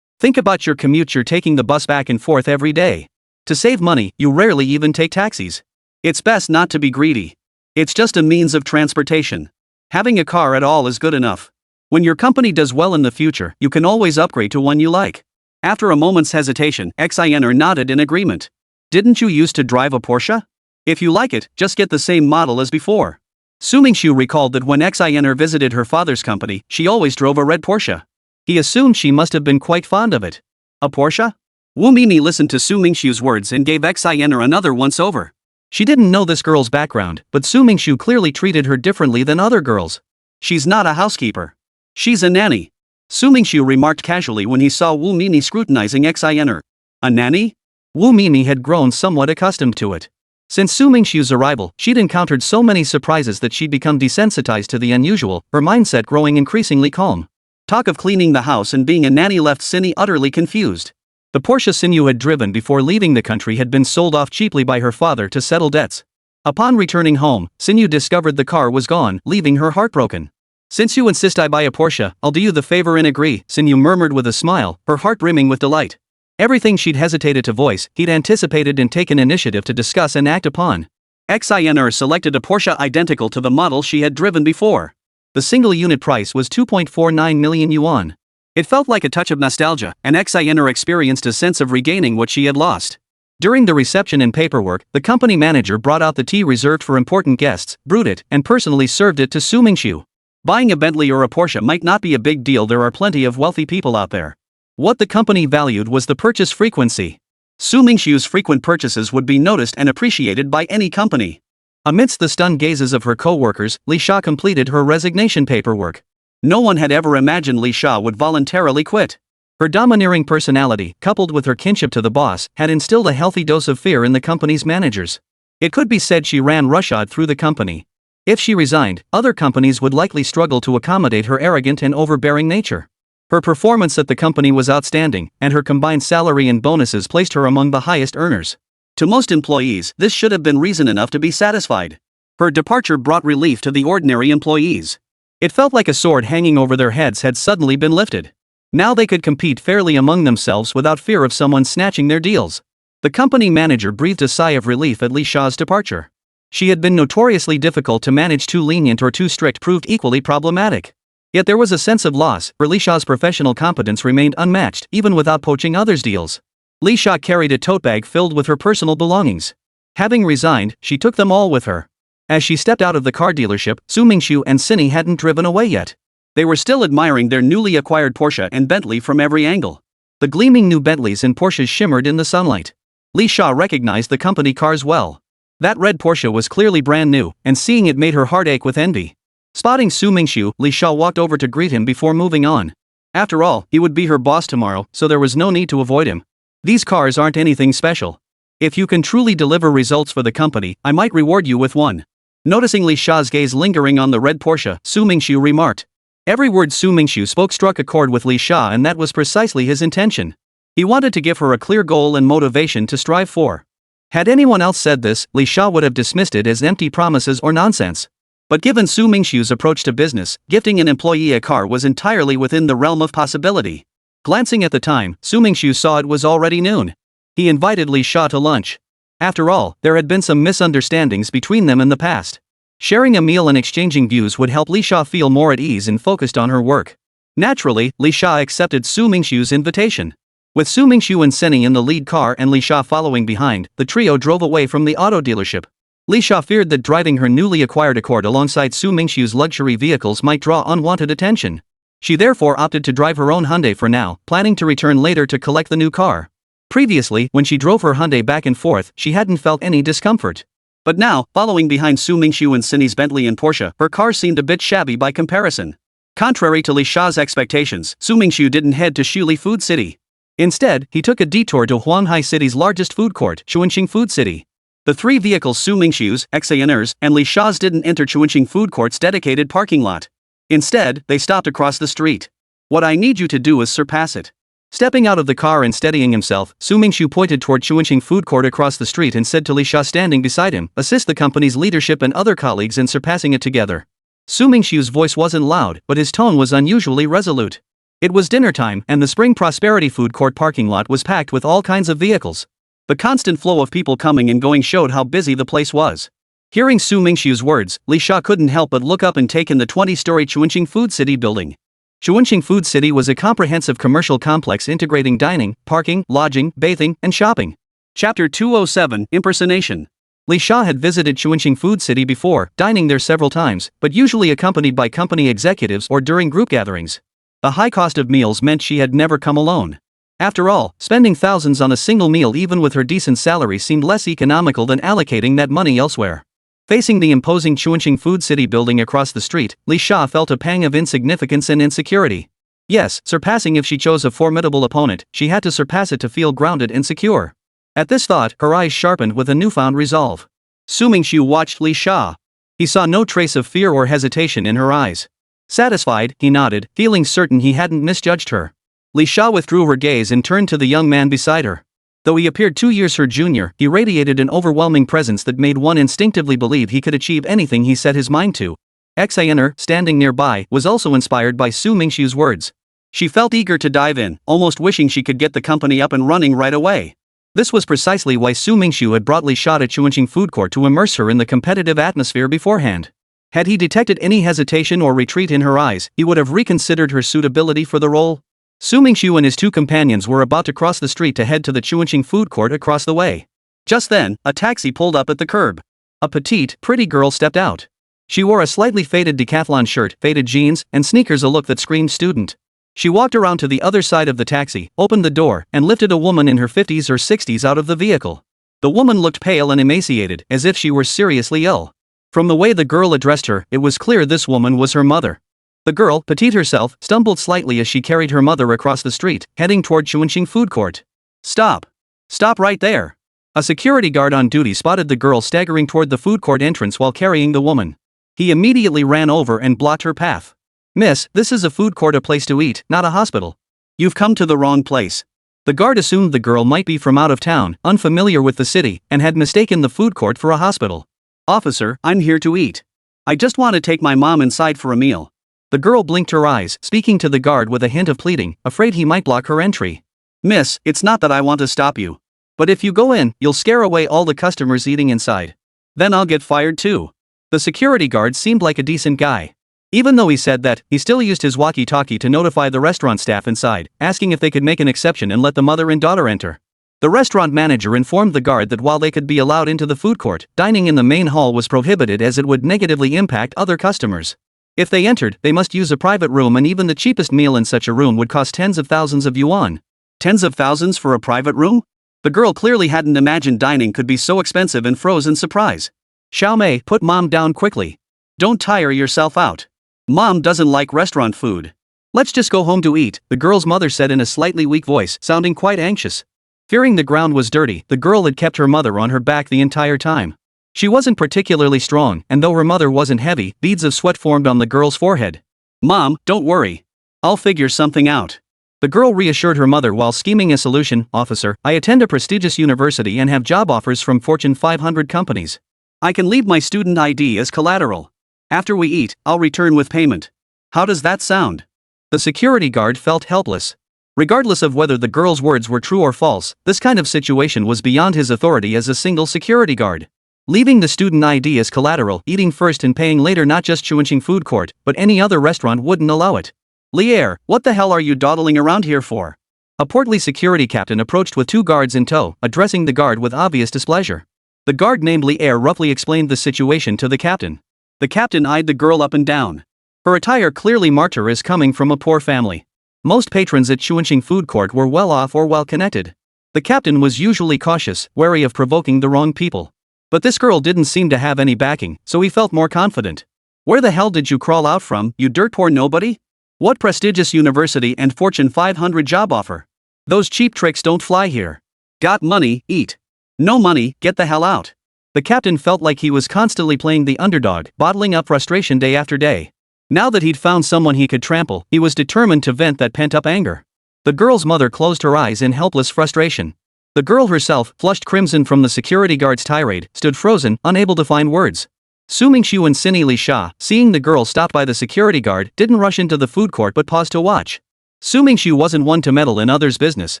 Think about your commute, you're taking the bus back and forth every day. To save money, you rarely even take taxis. It's best not to be greedy. It's just a means of transportation. Having a car at all is good enough. When your company does well in the future, you can always upgrade to one you like. After a moment's hesitation, Xiner nodded in agreement. Didn't you used to drive a Porsche? If you like it, just get the same model as before. Su Mingxu recalled that when Xiner visited her father's company, she always drove a red Porsche. He assumed she must have been quite fond of it. A Porsche? Wu Mimi listened to Su Mingxu's words and gave Xiner another once-over. She didn't know this girl's background, but Su Mingxu clearly treated her differently than other girls. She's not a housekeeper. She's a nanny. Su Mingxu remarked casually when he saw Wu Mimi scrutinizing Xiner. A nanny? Wu Mimi had grown somewhat accustomed to it. Since Su Mingxu's arrival, she'd encountered so many surprises that she'd become desensitized to the unusual, her mindset growing increasingly calm. Talk of cleaning the house and being a nanny left Cindy utterly confused. The Porsche Xinyu had driven before leaving the country had been sold off cheaply by her father to settle debts. Upon returning home, Xinyu discovered the car was gone, leaving her heartbroken. Since you insist I buy a Porsche, I'll do you the favor and agree, Xinyu murmured with a smile, her heart brimming with delight. Everything she'd hesitated to voice, he'd anticipated and taken initiative to discuss and act upon. Xiner selected a Porsche identical to the model she had driven before. The single unit price was 2.49 million yuan. It felt like a touch of nostalgia, and Xiner experienced a sense of regaining what she had lost. During the reception and paperwork, the company manager brought out the tea reserved for important guests, brewed it, and personally served it to Su Mingxu. Buying a Bentley or a Porsche might not be a big deal, there are plenty of wealthy people out there. What the company valued was the purchase frequency. Su Mingxu's frequent purchases would be noticed and appreciated by any company. Amidst the stunned gazes of her co-workers, Li Sha completed her resignation paperwork. No one had ever imagined Li Sha would voluntarily quit. Her domineering personality, coupled with her kinship to the boss, had instilled a healthy dose of fear in the company's managers. It could be said she ran roughshod through the company. If she resigned, other companies would likely struggle to accommodate her arrogant and overbearing nature. Her performance at the company was outstanding, and her combined salary and bonuses placed her among the highest earners. To most employees, this should have been reason enough to be satisfied. Her departure brought relief to the ordinary employees. It felt like a sword hanging over their heads had suddenly been lifted. Now they could compete fairly among themselves without fear of someone snatching their deals. The company manager breathed a sigh of relief at Li Sha's departure. She had been notoriously difficult to manage, too lenient or too strict proved equally problematic. Yet there was a sense of loss, for Li Sha's professional competence remained unmatched even without poaching others' deals. Li Sha carried a tote bag filled with her personal belongings. Having resigned, she took them all with her. As she stepped out of the car dealership, Su Mingxu and Cindy hadn't driven away yet. They were still admiring their newly acquired Porsche and Bentley from every angle. The gleaming new Bentleys and Porsches shimmered in the sunlight. Li Sha recognized the company cars well. That red Porsche was clearly brand new, and seeing it made her heart ache with envy. Spotting Su Mingxu, Li Sha walked over to greet him before moving on. After all, he would be her boss tomorrow, so there was no need to avoid him. These cars aren't anything special. If you can truly deliver results for the company, I might reward you with one. Noticing Li Sha's gaze lingering on the red Porsche, Su Mingxu remarked. Every word Su Mingxu spoke struck a chord with Li Sha, and that was precisely his intention. He wanted to give her a clear goal and motivation to strive for. Had anyone else said this, Li Sha would have dismissed it as empty promises or nonsense. But given Su Mingxu's approach to business, gifting an employee a car was entirely within the realm of possibility. Glancing at the time, Su Mingxu saw it was already noon. He invited Li Sha to lunch. After all, there had been some misunderstandings between them in the past. Sharing a meal and exchanging views would help Li Sha feel more at ease and focused on her work. Naturally, Li Sha accepted Su Mingxu's invitation. With Su Mingxu and Senny in the lead car and Li Sha following behind, the trio drove away from the auto dealership. Li Sha feared that driving her newly acquired Accord alongside Su Mingxu's luxury vehicles might draw unwanted attention. She therefore opted to drive her own Hyundai for now, planning to return later to collect the new car. Previously, when she drove her Hyundai back and forth, she hadn't felt any discomfort. But now, following behind Su Mingxu and Senny's Bentley and Porsche, her car seemed a bit shabby by comparison. Contrary to Li Sha's expectations, Su Mingxu didn't head to Shuli Food City. Instead, he took a detour to Huanghai City's largest food court, Chuanqing Food City. The three vehicles Su Mingxu's, Xaner's, and Li Sha's didn't enter Chuanqing Food Court's dedicated parking lot. Instead, they stopped across the street. What I need you to do is surpass it. Stepping out of the car and steadying himself, Su Mingxu pointed toward Chuanqing Food Court across the street and said to Li Sha standing beside him, assist the company's leadership and other colleagues in surpassing it together. Su Mingxu's voice wasn't loud, but his tone was unusually resolute. It was dinner time, and the Spring Prosperity Food Court parking lot was packed with all kinds of vehicles. The constant flow of people coming and going showed how busy the place was. Hearing Su Mingxu's words, Li Sha couldn't help but look up and take in the 20-story Chuanqing Food City building. Chuanqing Food City was a comprehensive commercial complex integrating dining, parking, lodging, bathing, and shopping. Chapter 207, Impersonation. Li Sha had visited Chuanqing Food City before, dining there several times, but usually accompanied by company executives or during group gatherings. The high cost of meals meant she had never come alone. After all, spending thousands on a single meal even with her decent salary seemed less economical than allocating that money elsewhere. Facing the imposing Chuanqing Food City building across the street, Li Sha felt a pang of insignificance and insecurity. Yes, surpassing if she chose a formidable opponent, she had to surpass it to feel grounded and secure. At this thought, her eyes sharpened with a newfound resolve. Su Mingxu watched Li Sha. He saw no trace of fear or hesitation in her eyes. Satisfied, he nodded, feeling certain he hadn't misjudged her. Li Sha withdrew her gaze and turned to the young man beside her. Though he appeared 2 years her junior, he radiated an overwhelming presence that made one instinctively believe he could achieve anything he set his mind to. Xaner, standing nearby, was also inspired by Su Mingxu's words. She felt eager to dive in, almost wishing she could get the company up and running right away. This was precisely why Su Mingxu had brought Li Sha to Chuanqing Food Court to immerse her in the competitive atmosphere beforehand. Had he detected any hesitation or retreat in her eyes, he would have reconsidered her suitability for the role. Su Mingxu and his two companions were about to cross the street to head to the Chuanqing Food Court across the way. Just then, a taxi pulled up at the curb. A petite, pretty girl stepped out. She wore a slightly faded decathlon shirt, faded jeans, and sneakers, a look that screamed student. She walked around to the other side of the taxi, opened the door, and lifted a woman in her 50s or 60s out of the vehicle. The woman looked pale and emaciated, as if she were seriously ill. From the way the girl addressed her, it was clear this woman was her mother. The girl, petite herself, stumbled slightly as she carried her mother across the street, heading toward Chuanqing Food Court. Stop! Stop right there! A security guard on duty spotted the girl staggering toward the food court entrance while carrying the woman. He immediately ran over and blocked her path. Miss, this is a food court, a place to eat, not a hospital. You've come to the wrong place. The guard assumed the girl might be from out of town, unfamiliar with the city, and had mistaken the food court for a hospital. Officer, I'm here to eat. I just want to take my mom inside for a meal. The girl blinked her eyes, speaking to the guard with a hint of pleading, afraid he might block her entry. Miss, it's not that I want to stop you. But if you go in, you'll scare away all the customers eating inside. Then I'll get fired too. The security guard seemed like a decent guy. Even though he said that, he still used his walkie-talkie to notify the restaurant staff inside, asking if they could make an exception and let the mother and daughter enter. The restaurant manager informed the guard that while they could be allowed into the food court, dining in the main hall was prohibited as it would negatively impact other customers. If they entered, they must use a private room, and even the cheapest meal in such a room would cost tens of thousands of yuan. Tens of thousands for a private room? The girl clearly hadn't imagined dining could be so expensive and froze in surprise. Xiaomei, put mom down quickly. Don't tire yourself out. Mom doesn't like restaurant food. Let's just go home to eat, the girl's mother said in a slightly weak voice, sounding quite anxious. Fearing the ground was dirty, the girl had kept her mother on her back the entire time. She wasn't particularly strong, and though her mother wasn't heavy, beads of sweat formed on the girl's forehead. "Mom, don't worry. I'll figure something out." The girl reassured her mother while scheming a solution. "Officer, I attend a prestigious university and have job offers from Fortune 500 companies. I can leave my student ID as collateral. After we eat, I'll return with payment. How does that sound?" The security guard felt helpless. Regardless of whether the girl's words were true or false, this kind of situation was beyond his authority as a single security guard. Leaving the student ID as collateral, eating first and paying later, not just Chuanqing food court, but any other restaurant wouldn't allow it. "Lier, what the hell are you dawdling around here for?" A portly security captain approached with 2 guards in tow, addressing the guard with obvious displeasure. The guard named Lier roughly explained the situation to the captain. The captain eyed the girl up and down. Her attire clearly marked her as coming from a poor family. Most patrons at Chuanqing food court were well off or well connected. The captain was usually cautious, wary of provoking the wrong people. But this girl didn't seem to have any backing, so he felt more confident. "Where the hell did you crawl out from, you dirt poor nobody? What prestigious university and Fortune 500 job offer? Those cheap tricks don't fly here. Got money, eat. No money, get the hell out." The captain felt like he was constantly playing the underdog, bottling up frustration day after day. Now that he'd found someone he could trample, he was determined to vent that pent-up anger. The girl's mother closed her eyes in helpless frustration. The girl herself, flushed crimson from the security guard's tirade, stood frozen, unable to find words. Su Mingxu and Cindy Li Sha, seeing the girl stopped by the security guard, didn't rush into the food court but paused to watch. Su Mingxu wasn't one to meddle in others' business,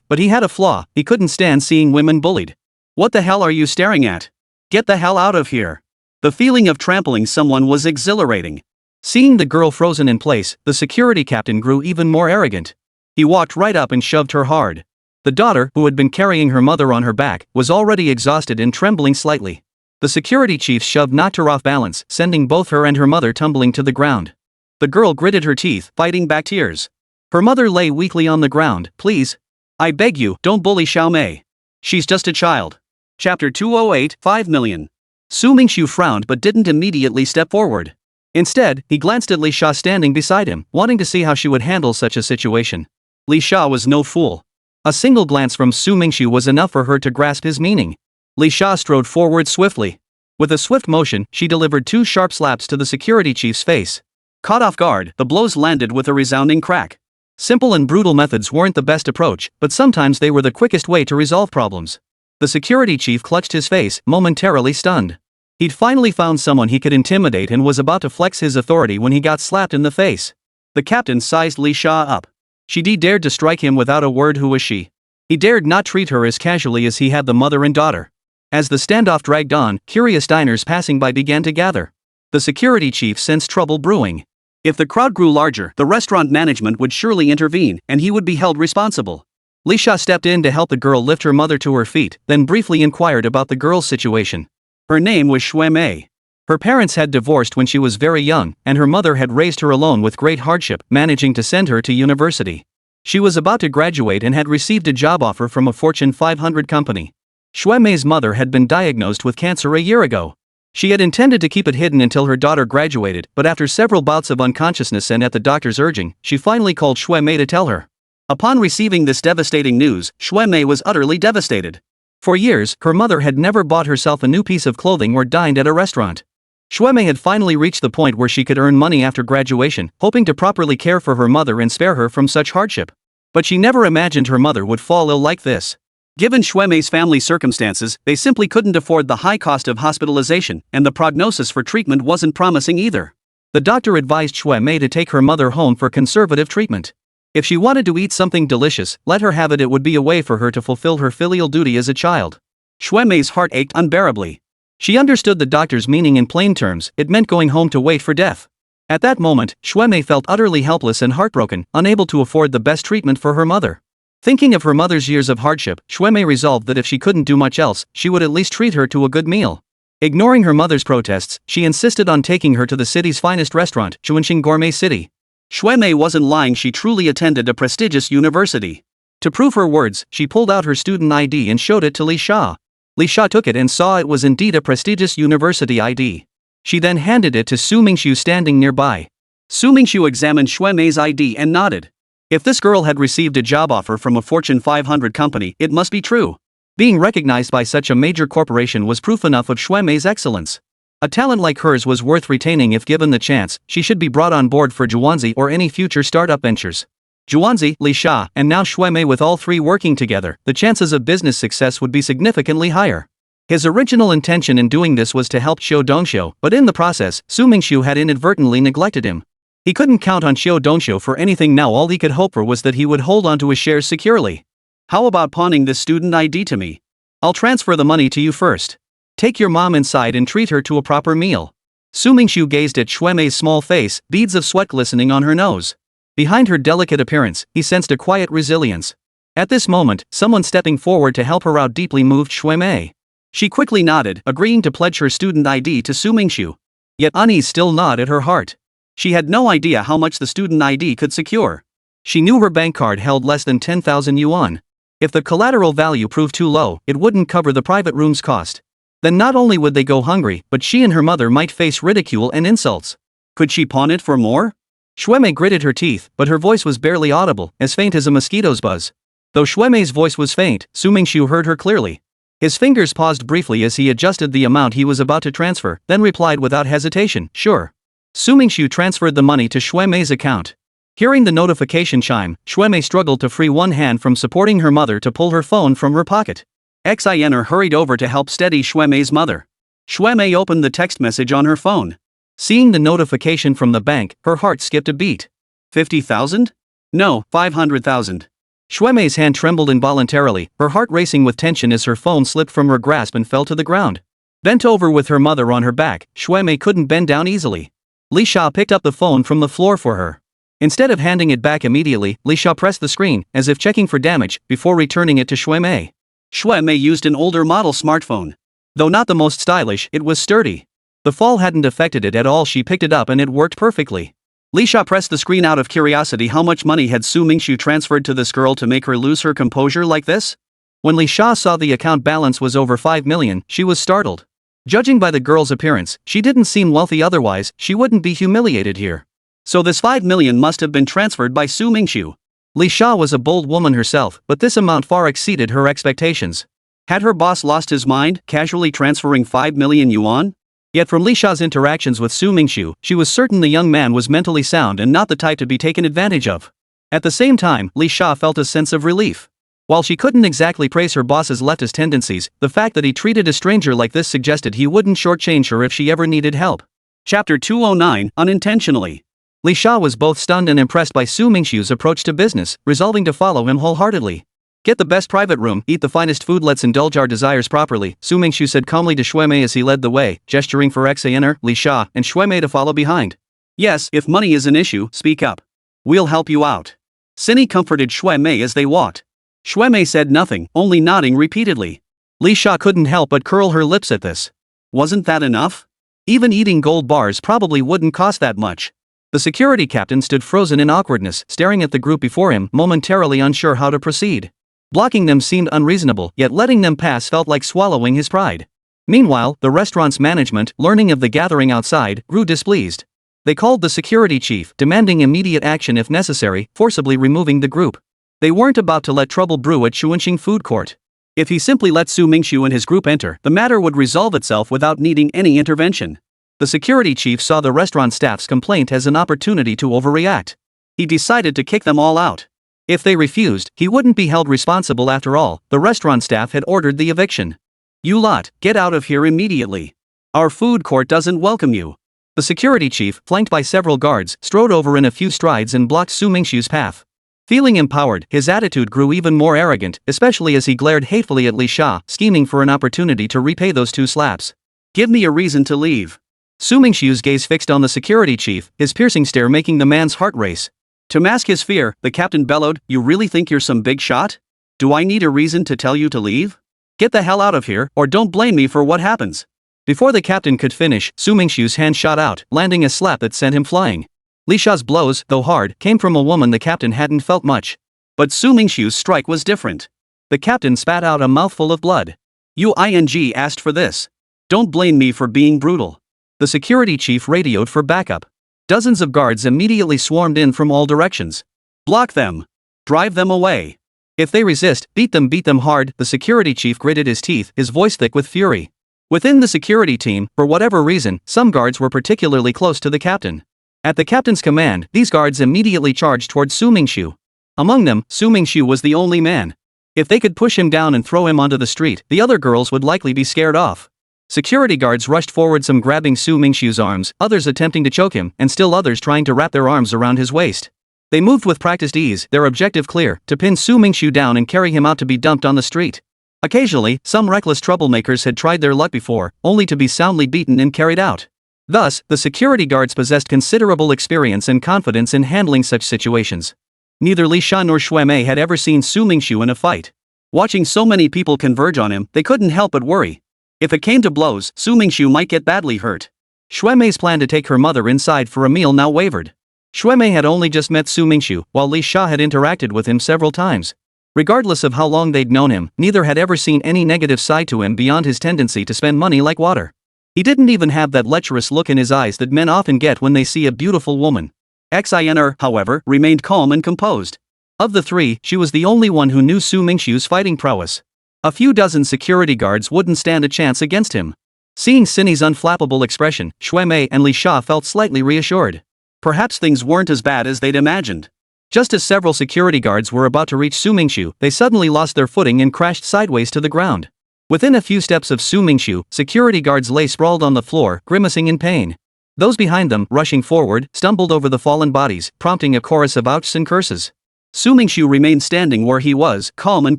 but he had a flaw: he couldn't stand seeing women bullied. "What the hell are you staring at? Get the hell out of here." The feeling of trampling someone was exhilarating. Seeing the girl frozen in place, the security captain grew even more arrogant. He walked right up and shoved her hard. The daughter, who had been carrying her mother on her back, was already exhausted and trembling slightly. The security chief shoved, knocked her off balance, sending both her and her mother tumbling to the ground. The girl gritted her teeth, fighting back tears. Her mother lay weakly on the ground. "Please. I beg you, don't bully Xiaomei. She's just a child." Chapter 208, 5 million. Su Mingxu frowned but didn't immediately step forward. Instead, he glanced at Li Sha standing beside him, wanting to see how she would handle such a situation. Li Sha was no fool. A single glance from Su Mingxu was enough for her to grasp his meaning. Li Sha strode forward swiftly. With a swift motion, she delivered 2 sharp slaps to the security chief's face. Caught off guard, the blows landed with a resounding crack. Simple and brutal methods weren't the best approach, but sometimes they were the quickest way to resolve problems. The security chief clutched his face, momentarily stunned. He'd finally found someone he could intimidate and was about to flex his authority when he got slapped in the face. The captain sized Li Sha up. She dared to strike him without a word. Who was she? He dared not treat her as casually as he had the mother and daughter. As the standoff dragged on, curious diners passing by began to gather. The security chief sensed trouble brewing. If the crowd grew larger, the restaurant management would surely intervene, and he would be held responsible. Li Sha stepped in to help the girl lift her mother to her feet, then briefly inquired about the girl's situation. Her name was Xiaomei. Her parents had divorced when she was very young, and her mother had raised her alone with great hardship, managing to send her to university. She was about to graduate and had received a job offer from a Fortune 500 company. Xiaomei's mother had been diagnosed with cancer a year ago. She had intended to keep it hidden until her daughter graduated, but after several bouts of unconsciousness and at the doctor's urging, she finally called Xiaomei to tell her. Upon receiving this devastating news, Xiaomei was utterly devastated. For years, her mother had never bought herself a new piece of clothing or dined at a restaurant. Xiaomei had finally reached the point where she could earn money after graduation, hoping to properly care for her mother and spare her from such hardship. But she never imagined her mother would fall ill like this. Given Xiaomei's family circumstances, they simply couldn't afford the high cost of hospitalization, and the prognosis for treatment wasn't promising either. The doctor advised Xiaomei to take her mother home for conservative treatment. If she wanted to eat something delicious, let her have it. It would be a way for her to fulfill her filial duty as a child. Xiaomei's heart ached unbearably. She understood the doctor's meaning in plain terms. It meant going home to wait for death. At that moment, Xiaomei felt utterly helpless and heartbroken, unable to afford the best treatment for her mother. Thinking of her mother's years of hardship, Xiaomei resolved that if she couldn't do much else, she would at least treat her to a good meal. Ignoring her mother's protests, she insisted on taking her to the city's finest restaurant, Chuanqing Gourmet City. Xiaomei wasn't lying. She truly attended a prestigious university. To prove her words, she pulled out her student ID and showed it to Li Sha. Li Sha took it and saw it was indeed a prestigious university ID. She then handed it to Su Mingxu standing nearby. Su Mingxu examined Xiaomei's ID and nodded. If this girl had received a job offer from a Fortune 500 company, it must be true. Being recognized by such a major corporation was proof enough of Shui Mei's excellence. A talent like hers was worth retaining if given the chance. She should be brought on board for Zhuanzi or any future startup ventures. Zhuanzi, Li Sha, and now Shui Mei, with all three working together, the chances of business success would be significantly higher. His original intention in doing this was to help Xiu Dongxiu, but in the process, Su Mingxu had inadvertently neglected him. He couldn't count on Xiu Dongxiu for anything now. All he could hope for was that he would hold on to his shares securely. How about pawning this student ID to me? I'll transfer the money to you first. Take your mom inside and treat her to a proper meal. Su Mingxu gazed at Shui Mei's small face, beads of sweat glistening on her nose. Behind her delicate appearance, he sensed a quiet resilience. At this moment, someone stepping forward to help her out deeply moved Shui Mei. She quickly nodded, agreeing to pledge her student ID to Su Mingxu. Yet unease still gnawed at her heart. She had no idea how much the student ID could secure. She knew her bank card held less than 10,000 yuan. If the collateral value proved too low, it wouldn't cover the private room's cost. Then not only would they go hungry, but she and her mother might face ridicule and insults. Could she pawn it for more? Shui Mei gritted her teeth, but her voice was barely audible, as faint as a mosquito's buzz. Though Shui Mei's voice was faint, Su Mingxu heard her clearly. His fingers paused briefly as he adjusted the amount he was about to transfer, then replied without hesitation, "Sure." Su Mingxu transferred the money to Shui Mei's account. Hearing the notification chime, Shui Mei struggled to free one hand from supporting her mother to pull her phone from her pocket. Xiner hurried over to help steady Shui Mei's mother. Shui Mei opened the text message on her phone. Seeing the notification from the bank, her heart skipped a beat. 50,000? No, 500,000. Shui Mei's hand trembled involuntarily, her heart racing with tension as her phone slipped from her grasp and fell to the ground. Bent over with her mother on her back, Shui Mei couldn't bend down easily. Li Sha picked up the phone from the floor for her. Instead of handing it back immediately, Li Sha pressed the screen, as if checking for damage, before returning it to Shui Mei. Shui Mei used an older model smartphone. Though not the most stylish, it was sturdy. The fall hadn't affected it at all. She picked it up and it worked perfectly. Li Sha pressed the screen out of curiosity. How much money had Su Mingxu transferred to this girl to make her lose her composure like this? When Li Sha saw the account balance was over 5 million, she was startled. Judging by the girl's appearance, she didn't seem wealthy, otherwise she wouldn't be humiliated here. So this 5 million must have been transferred by Su Mingxu. Li Sha was a bold woman herself, but this amount far exceeded her expectations. Had her boss lost his mind, casually transferring 5 million yuan? Yet from Li Sha's interactions with Su Mingxu, she was certain the young man was mentally sound and not the type to be taken advantage of. At the same time, Li Sha felt a sense of relief. While she couldn't exactly praise her boss's leftist tendencies, the fact that he treated a stranger like this suggested he wouldn't shortchange her if she ever needed help. Chapter 209, Unintentionally. Li Sha was both stunned and impressed by Su Mingxu's approach to business, resolving to follow him wholeheartedly. Get the best private room, eat the finest food, let's indulge our desires properly, Su Mingxu said calmly to Shui Mei as he led the way, gesturing for Xiner, Li Sha, and Shui Mei to follow behind. Yes, if money is an issue, speak up. We'll help you out. Cindy comforted Shui Mei as they walked. Shui Mei said nothing, only nodding repeatedly. Li Sha couldn't help but curl her lips at this. Wasn't that enough? Even eating gold bars probably wouldn't cost that much. The security captain stood frozen in awkwardness, staring at the group before him, momentarily unsure how to proceed. Blocking them seemed unreasonable, yet letting them pass felt like swallowing his pride. Meanwhile, the restaurant's management, learning of the gathering outside, grew displeased. They called the security chief, demanding immediate action if necessary, forcibly removing the group. They weren't about to let trouble brew at Chuanxing food court. If he simply let Su Mingxu and his group enter, the matter would resolve itself without needing any intervention. The security chief saw the restaurant staff's complaint as an opportunity to overreact. He decided to kick them all out. If they refused, he wouldn't be held responsible after all. The restaurant staff had ordered the eviction. You lot, get out of here immediately. Our food court doesn't welcome you. The security chief, flanked by several guards, strode over in a few strides and blocked Su Mingxu's path. Feeling empowered, his attitude grew even more arrogant, especially as he glared hatefully at Li Sha, scheming for an opportunity to repay those 2 slaps. Give me a reason to leave. Su Mingxu's gaze fixed on the security chief, his piercing stare making the man's heart race. To mask his fear, the captain bellowed, You really think you're some big shot? Do I need a reason to tell you to leave? Get the hell out of here, or don't blame me for what happens. Before the captain could finish, Su Mingxu's hand shot out, landing a slap that sent him flying. Li Sha's blows, though hard, came from a woman the captain hadn't felt much. But Su Mingxu's strike was different. The captain spat out a mouthful of blood. You asked for this. Don't blame me for being brutal. The security chief radioed for backup. Dozens of guards immediately swarmed in from all directions. Block them. Drive them away. If they resist, beat them hard, the security chief gritted his teeth, his voice thick with fury. Within the security team, for whatever reason, some guards were particularly close to the captain. At the captain's command, these guards immediately charged towards Su Mingxu. Among them, Su Mingxu was the only man. If they could push him down and throw him onto the street, the other girls would likely be scared off. Security guards rushed forward, some grabbing Su Mingxu's arms, others attempting to choke him, and still others trying to wrap their arms around his waist. They moved with practiced ease, their objective clear, to pin Su Mingxu down and carry him out to be dumped on the street. Occasionally, some reckless troublemakers had tried their luck before, only to be soundly beaten and carried out. Thus, the security guards possessed considerable experience and confidence in handling such situations. Neither Li Sha nor Xue Mei had ever seen Su Mingxu in a fight. Watching so many people converge on him, they couldn't help but worry. If it came to blows, Su Mingxu might get badly hurt. Xue Mei's plan to take her mother inside for a meal now wavered. Xue Mei had only just met Su Mingxu, while Li Sha had interacted with him several times. Regardless of how long they'd known him, neither had ever seen any negative side to him beyond his tendency to spend money like water. He didn't even have that lecherous look in his eyes that men often get when they see a beautiful woman. Xin, however, remained calm and composed. Of the three, she was the only one who knew Su Mingxu's fighting prowess. A few dozen security guards wouldn't stand a chance against him. Seeing Cindy's unflappable expression, Xue Mei and Li Sha felt slightly reassured. Perhaps things weren't as bad as they'd imagined. Just as several security guards were about to reach Su Mingxu, they suddenly lost their footing and crashed sideways to the ground. Within a few steps of Su Mingxu, security guards lay sprawled on the floor, grimacing in pain. Those behind them, rushing forward, stumbled over the fallen bodies, prompting a chorus of ouchs and curses. Su Mingxu remained standing where he was, calm and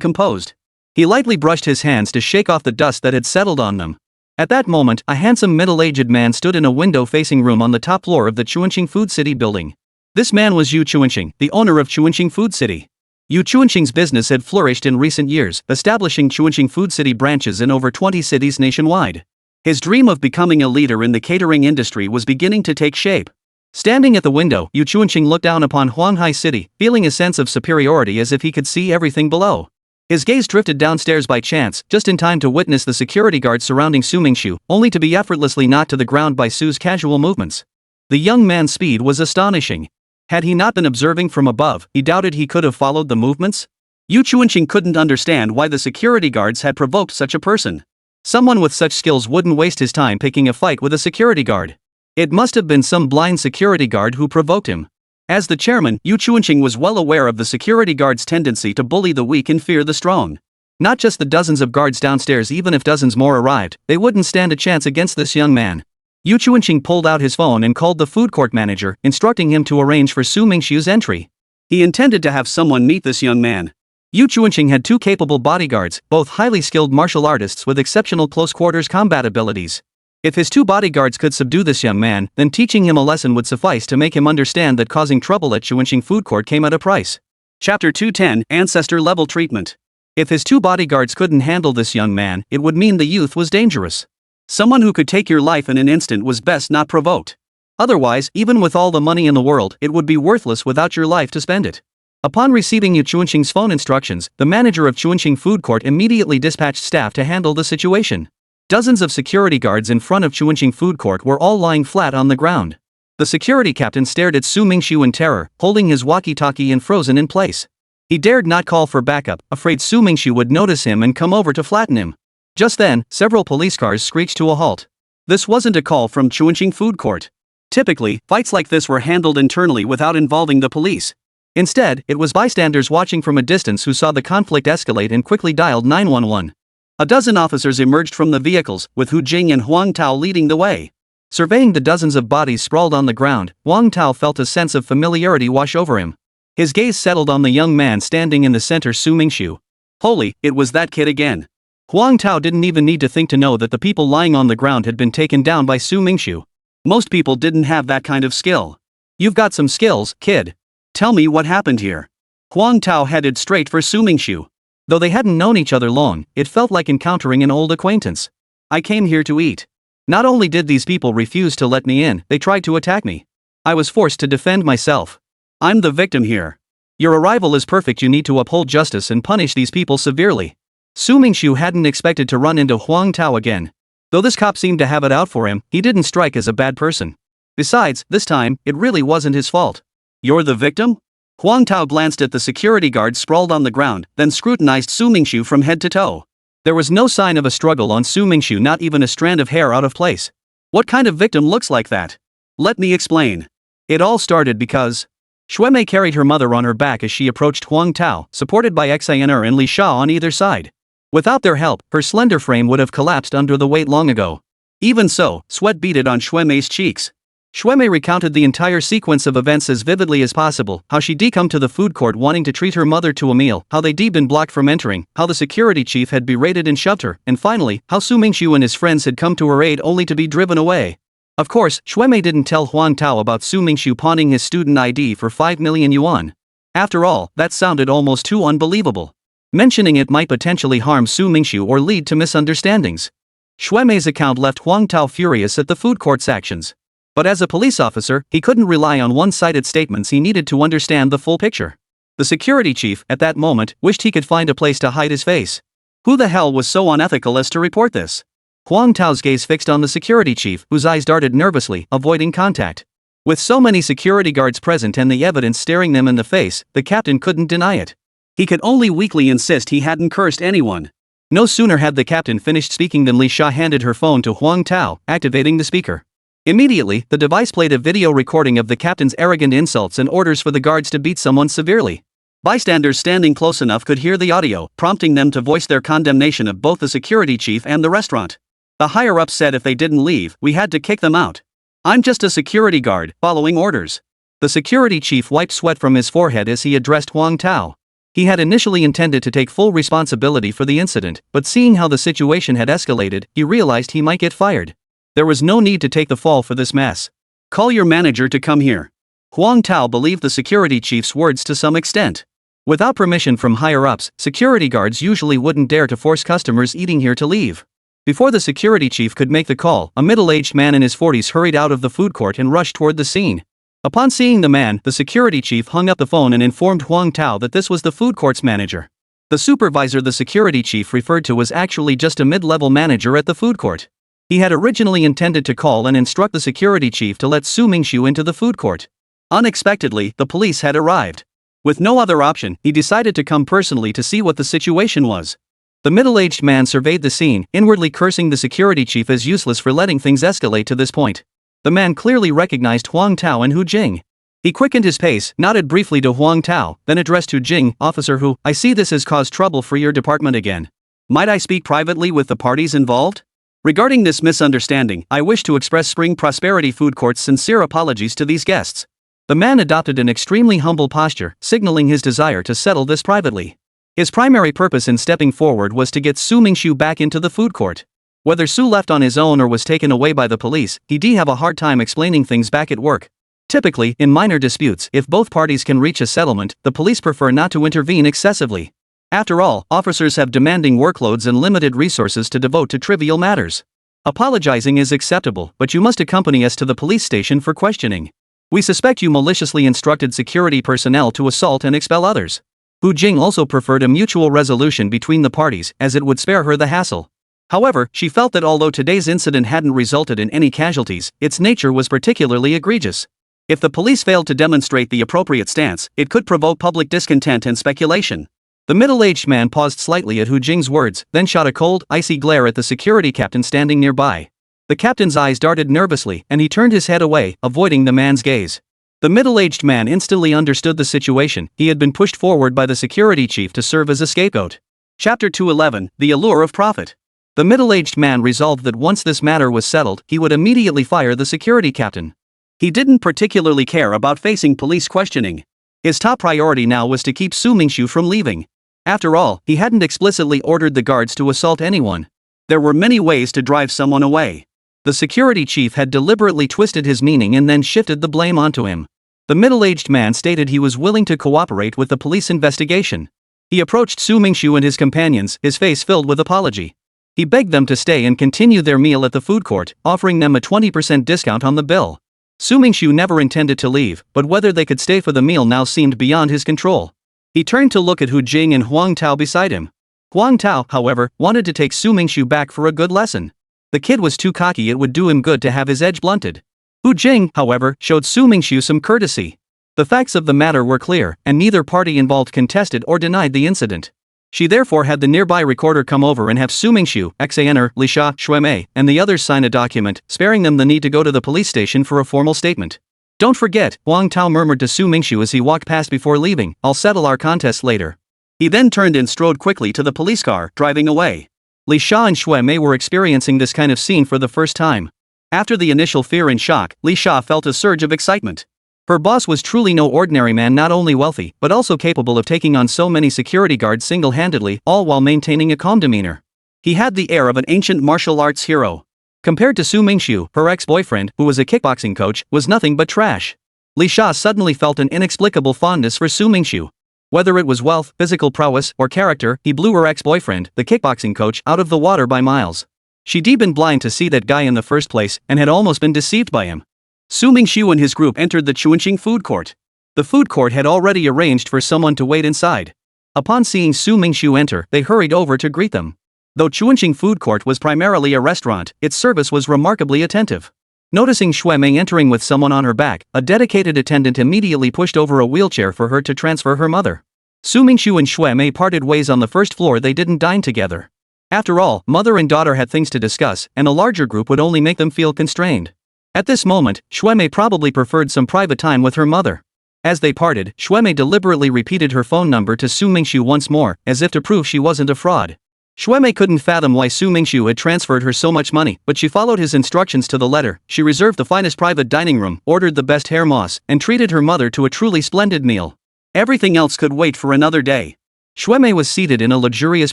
composed. He lightly brushed his hands to shake off the dust that had settled on them. At that moment, a handsome middle-aged man stood in a window-facing room on the top floor of the Chuanqing Food City building. This man was Yu Chuanqing, the owner of Chuanqing Food City. Yu Chuanqing's business had flourished in recent years, establishing Chuanqing Food City branches in over 20 cities nationwide. His dream of becoming a leader in the catering industry was beginning to take shape. Standing at the window, Yu Chuanqing looked down upon Huanghai City, feeling a sense of superiority as if he could see everything below. His gaze drifted downstairs by chance, just in time to witness the security guard surrounding Su Mingxu, only to be effortlessly knocked to the ground by Su's casual movements. The young man's speed was astonishing. Had he not been observing from above, he doubted he could have followed the movements. Yu Chuanqing couldn't understand why the security guards had provoked such a person. Someone with such skills wouldn't waste his time picking a fight with a security guard. It must have been some blind security guard who provoked him. As the chairman, Yu Chuanqing was well aware of the security guard's tendency to bully the weak and fear the strong. Not just the dozens of guards downstairs, even if dozens more arrived, they wouldn't stand a chance against this young man. Yu Chuanqing pulled out his phone and called the food court manager, instructing him to arrange for Su Mingxu's entry. He intended to have someone meet this young man. Yu Chuanqing had two capable bodyguards, both highly skilled martial artists with exceptional close-quarters combat abilities. If his two bodyguards could subdue this young man, then teaching him a lesson would suffice to make him understand that causing trouble at Chuanqing Food Court came at a price. Chapter 210, Ancestor-Level Treatment. If his two bodyguards couldn't handle this young man, it would mean the youth was dangerous. Someone who could take your life in an instant was best not provoked. Otherwise, even with all the money in the world, it would be worthless without your life to spend it. Upon receiving Yu Chuanqing's phone instructions, the manager of Chuanqing Food Court immediately dispatched staff to handle the situation. Dozens of security guards in front of Chuanqing Food Court were all lying flat on the ground. The security captain stared at Su Mingxu in terror, holding his walkie-talkie and frozen in place. He dared not call for backup, afraid Su Mingxu would notice him and come over to flatten him. Just then, several police cars screeched to a halt. This wasn't a call from Chuanqing Food Court. Typically, fights like this were handled internally without involving the police. Instead, it was bystanders watching from a distance who saw the conflict escalate and quickly dialed 911. A dozen officers emerged from the vehicles, with Hu Jing and Huang Tao leading the way. Surveying the dozens of bodies sprawled on the ground, Huang Tao felt a sense of familiarity wash over him. His gaze settled on the young man standing in the center, Su Mingxu. Holy, it was that kid again. Huang Tao didn't even need to think to know that the people lying on the ground had been taken down by Su Mingxu. Most people didn't have that kind of skill. You've got some skills, kid. Tell me what happened here. Huang Tao headed straight for Su Mingxu. Though they hadn't known each other long, it felt like encountering an old acquaintance. I came here to eat. Not only did these people refuse to let me in, they tried to attack me. I was forced to defend myself. I'm the victim here. Your arrival is perfect. You need to uphold justice and punish these people severely. Su Mingxu hadn't expected to run into Huang Tao again. Though this cop seemed to have it out for him, he didn't strike as a bad person. Besides, this time, it really wasn't his fault. You're the victim? Huang Tao glanced at the security guard sprawled on the ground, then scrutinized Su Mingxu from head to toe. There was no sign of a struggle on Su Mingxu, not even a strand of hair out of place. What kind of victim looks like that? Let me explain. It all started because Xuemei carried her mother on her back as she approached Huang Tao, supported by Xinr and Li Sha on either side. Without their help, her slender frame would have collapsed under the weight long ago. Even so, sweat beaded on Xuemei's cheeks. Xuemei recounted the entire sequence of events as vividly as possible, how she'd come to the food court wanting to treat her mother to a meal, how they'd been blocked from entering, how the security chief had berated and shoved her, and finally, how Su Mingxu and his friends had come to her aid only to be driven away. Of course, Xuemei didn't tell Huang Tao about Su Mingxu pawning his student ID for 5 million yuan. After all, that sounded almost too unbelievable. Mentioning it might potentially harm Su Mingxu or lead to misunderstandings. Xuemei's account left Huang Tao furious at the food court's actions. But as a police officer, he couldn't rely on one-sided statements. He needed to understand the full picture. The security chief, at that moment, wished he could find a place to hide his face. Who the hell was so unethical as to report this? Huang Tao's gaze fixed on the security chief, whose eyes darted nervously, avoiding contact. With so many security guards present and the evidence staring them in the face, the captain couldn't deny it. He could only weakly insist he hadn't cursed anyone. No sooner had the captain finished speaking than Li Sha handed her phone to Huang Tao, activating the speaker. Immediately, the device played a video recording of the captain's arrogant insults and orders for the guards to beat someone severely. Bystanders standing close enough could hear the audio, prompting them to voice their condemnation of both the security chief and the restaurant. The higher-ups said if they didn't leave, we had to kick them out. I'm just a security guard, following orders. The security chief wiped sweat from his forehead as he addressed Huang Tao. He had initially intended to take full responsibility for the incident, but seeing how the situation had escalated, he realized he might get fired. There was no need to take the fall for this mess. Call your manager to come here. Huang Tao believed the security chief's words to some extent. Without permission from higher-ups, security guards usually wouldn't dare to force customers eating here to leave. Before the security chief could make the call, a middle-aged man in his 40s hurried out of the food court and rushed toward the scene. Upon seeing the man, the security chief hung up the phone and informed Huang Tao that this was the food court's manager. The supervisor the security chief referred to was actually just a mid-level manager at the food court. He had originally intended to call and instruct the security chief to let Su Mingxu into the food court. Unexpectedly, the police had arrived. With no other option, he decided to come personally to see what the situation was. The middle-aged man surveyed the scene, inwardly cursing the security chief as useless for letting things escalate to this point. The man clearly recognized Huang Tao and Hu Jing. He quickened his pace, nodded briefly to Huang Tao, then addressed Hu Jing, "Officer Hu, I see this has caused trouble for your department again. Might I speak privately with the parties involved? Regarding this misunderstanding, I wish to express Spring Prosperity Food Court's sincere apologies to these guests." The man adopted an extremely humble posture, signaling his desire to settle this privately. His primary purpose in stepping forward was to get Su Mingxu back into the food court. Whether Su left on his own or was taken away by the police, he'd have a hard time explaining things back at work. Typically, in minor disputes, if both parties can reach a settlement, the police prefer not to intervene excessively. After all, officers have demanding workloads and limited resources to devote to trivial matters. Apologizing is acceptable, but you must accompany us to the police station for questioning. We suspect you maliciously instructed security personnel to assault and expel others. Hu Jing also preferred a mutual resolution between the parties, as it would spare her the hassle. However, she felt that although today's incident hadn't resulted in any casualties, its nature was particularly egregious. If the police failed to demonstrate the appropriate stance, it could provoke public discontent and speculation. The middle-aged man paused slightly at Hu Jing's words, then shot a cold, icy glare at the security captain standing nearby. The captain's eyes darted nervously, and he turned his head away, avoiding the man's gaze. The middle-aged man instantly understood the situation. He had been pushed forward by the security chief to serve as a scapegoat. Chapter 211, The Allure of Profit. The middle-aged man resolved that once this matter was settled, he would immediately fire the security captain. He didn't particularly care about facing police questioning. His top priority now was to keep Su Mingxu from leaving. After all, he hadn't explicitly ordered the guards to assault anyone. There were many ways to drive someone away. The security chief had deliberately twisted his meaning and then shifted the blame onto him. The middle-aged man stated he was willing to cooperate with the police investigation. He approached Su Mingxu and his companions, his face filled with apology. He begged them to stay and continue their meal at the food court, offering them a 20% discount on the bill. Su Mingxu never intended to leave, but whether they could stay for the meal now seemed beyond his control. He turned to look at Hu Jing and Huang Tao beside him. Huang Tao, however, wanted to take Su Mingxu back for a good lesson. The kid was too cocky, it would do him good to have his edge blunted. Hu Jing, however, showed Su Mingxu some courtesy. The facts of the matter were clear, and neither party involved contested or denied the incident. She therefore had the nearby recorder come over and have Su Mingxu, Xaner, Li Sha, Shuemei, and the others sign a document, sparing them the need to go to the police station for a formal statement. Don't forget, Wang Tao murmured to Su Mingxu as he walked past before leaving, I'll settle our contest later. He then turned and strode quickly to the police car, driving away. Li Sha and Shuemei were experiencing this kind of scene for the first time. After the initial fear and shock, Li Sha felt a surge of excitement. Her boss was truly no ordinary man, not only wealthy, but also capable of taking on so many security guards single-handedly, all while maintaining a calm demeanor. He had the air of an ancient martial arts hero. Compared to Su Mingxu, her ex-boyfriend, who was a kickboxing coach, was nothing but trash. Li Sha suddenly felt an inexplicable fondness for Su Mingxu. Whether it was wealth, physical prowess, or character, he blew her ex-boyfriend, the kickboxing coach, out of the water by miles. She'd been blind to see that guy in the first place, and had almost been deceived by him. Su Mingxu and his group entered the Chuanqing food court. The food court had already arranged for someone to wait inside. Upon seeing Su Mingxu enter, they hurried over to greet them. Though Chuanqing food court was primarily a restaurant, its service was remarkably attentive. Noticing Shuemei entering with someone on her back, a dedicated attendant immediately pushed over a wheelchair for her to transfer her mother. Su Mingxu and Shuemei parted ways on the first floor. They didn't dine together. After all, mother and daughter had things to discuss, and a larger group would only make them feel constrained. At this moment, Shuemei probably preferred some private time with her mother. As they parted, Shuemei deliberately repeated her phone number to Su Mingxu once more, as if to prove she wasn't a fraud. Shuemei couldn't fathom why Su Mingxu had transferred her so much money, but she followed his instructions to the letter. She reserved the finest private dining room, ordered the best hair moss, and treated her mother to a truly splendid meal. Everything else could wait for another day. Shuemei was seated in a luxurious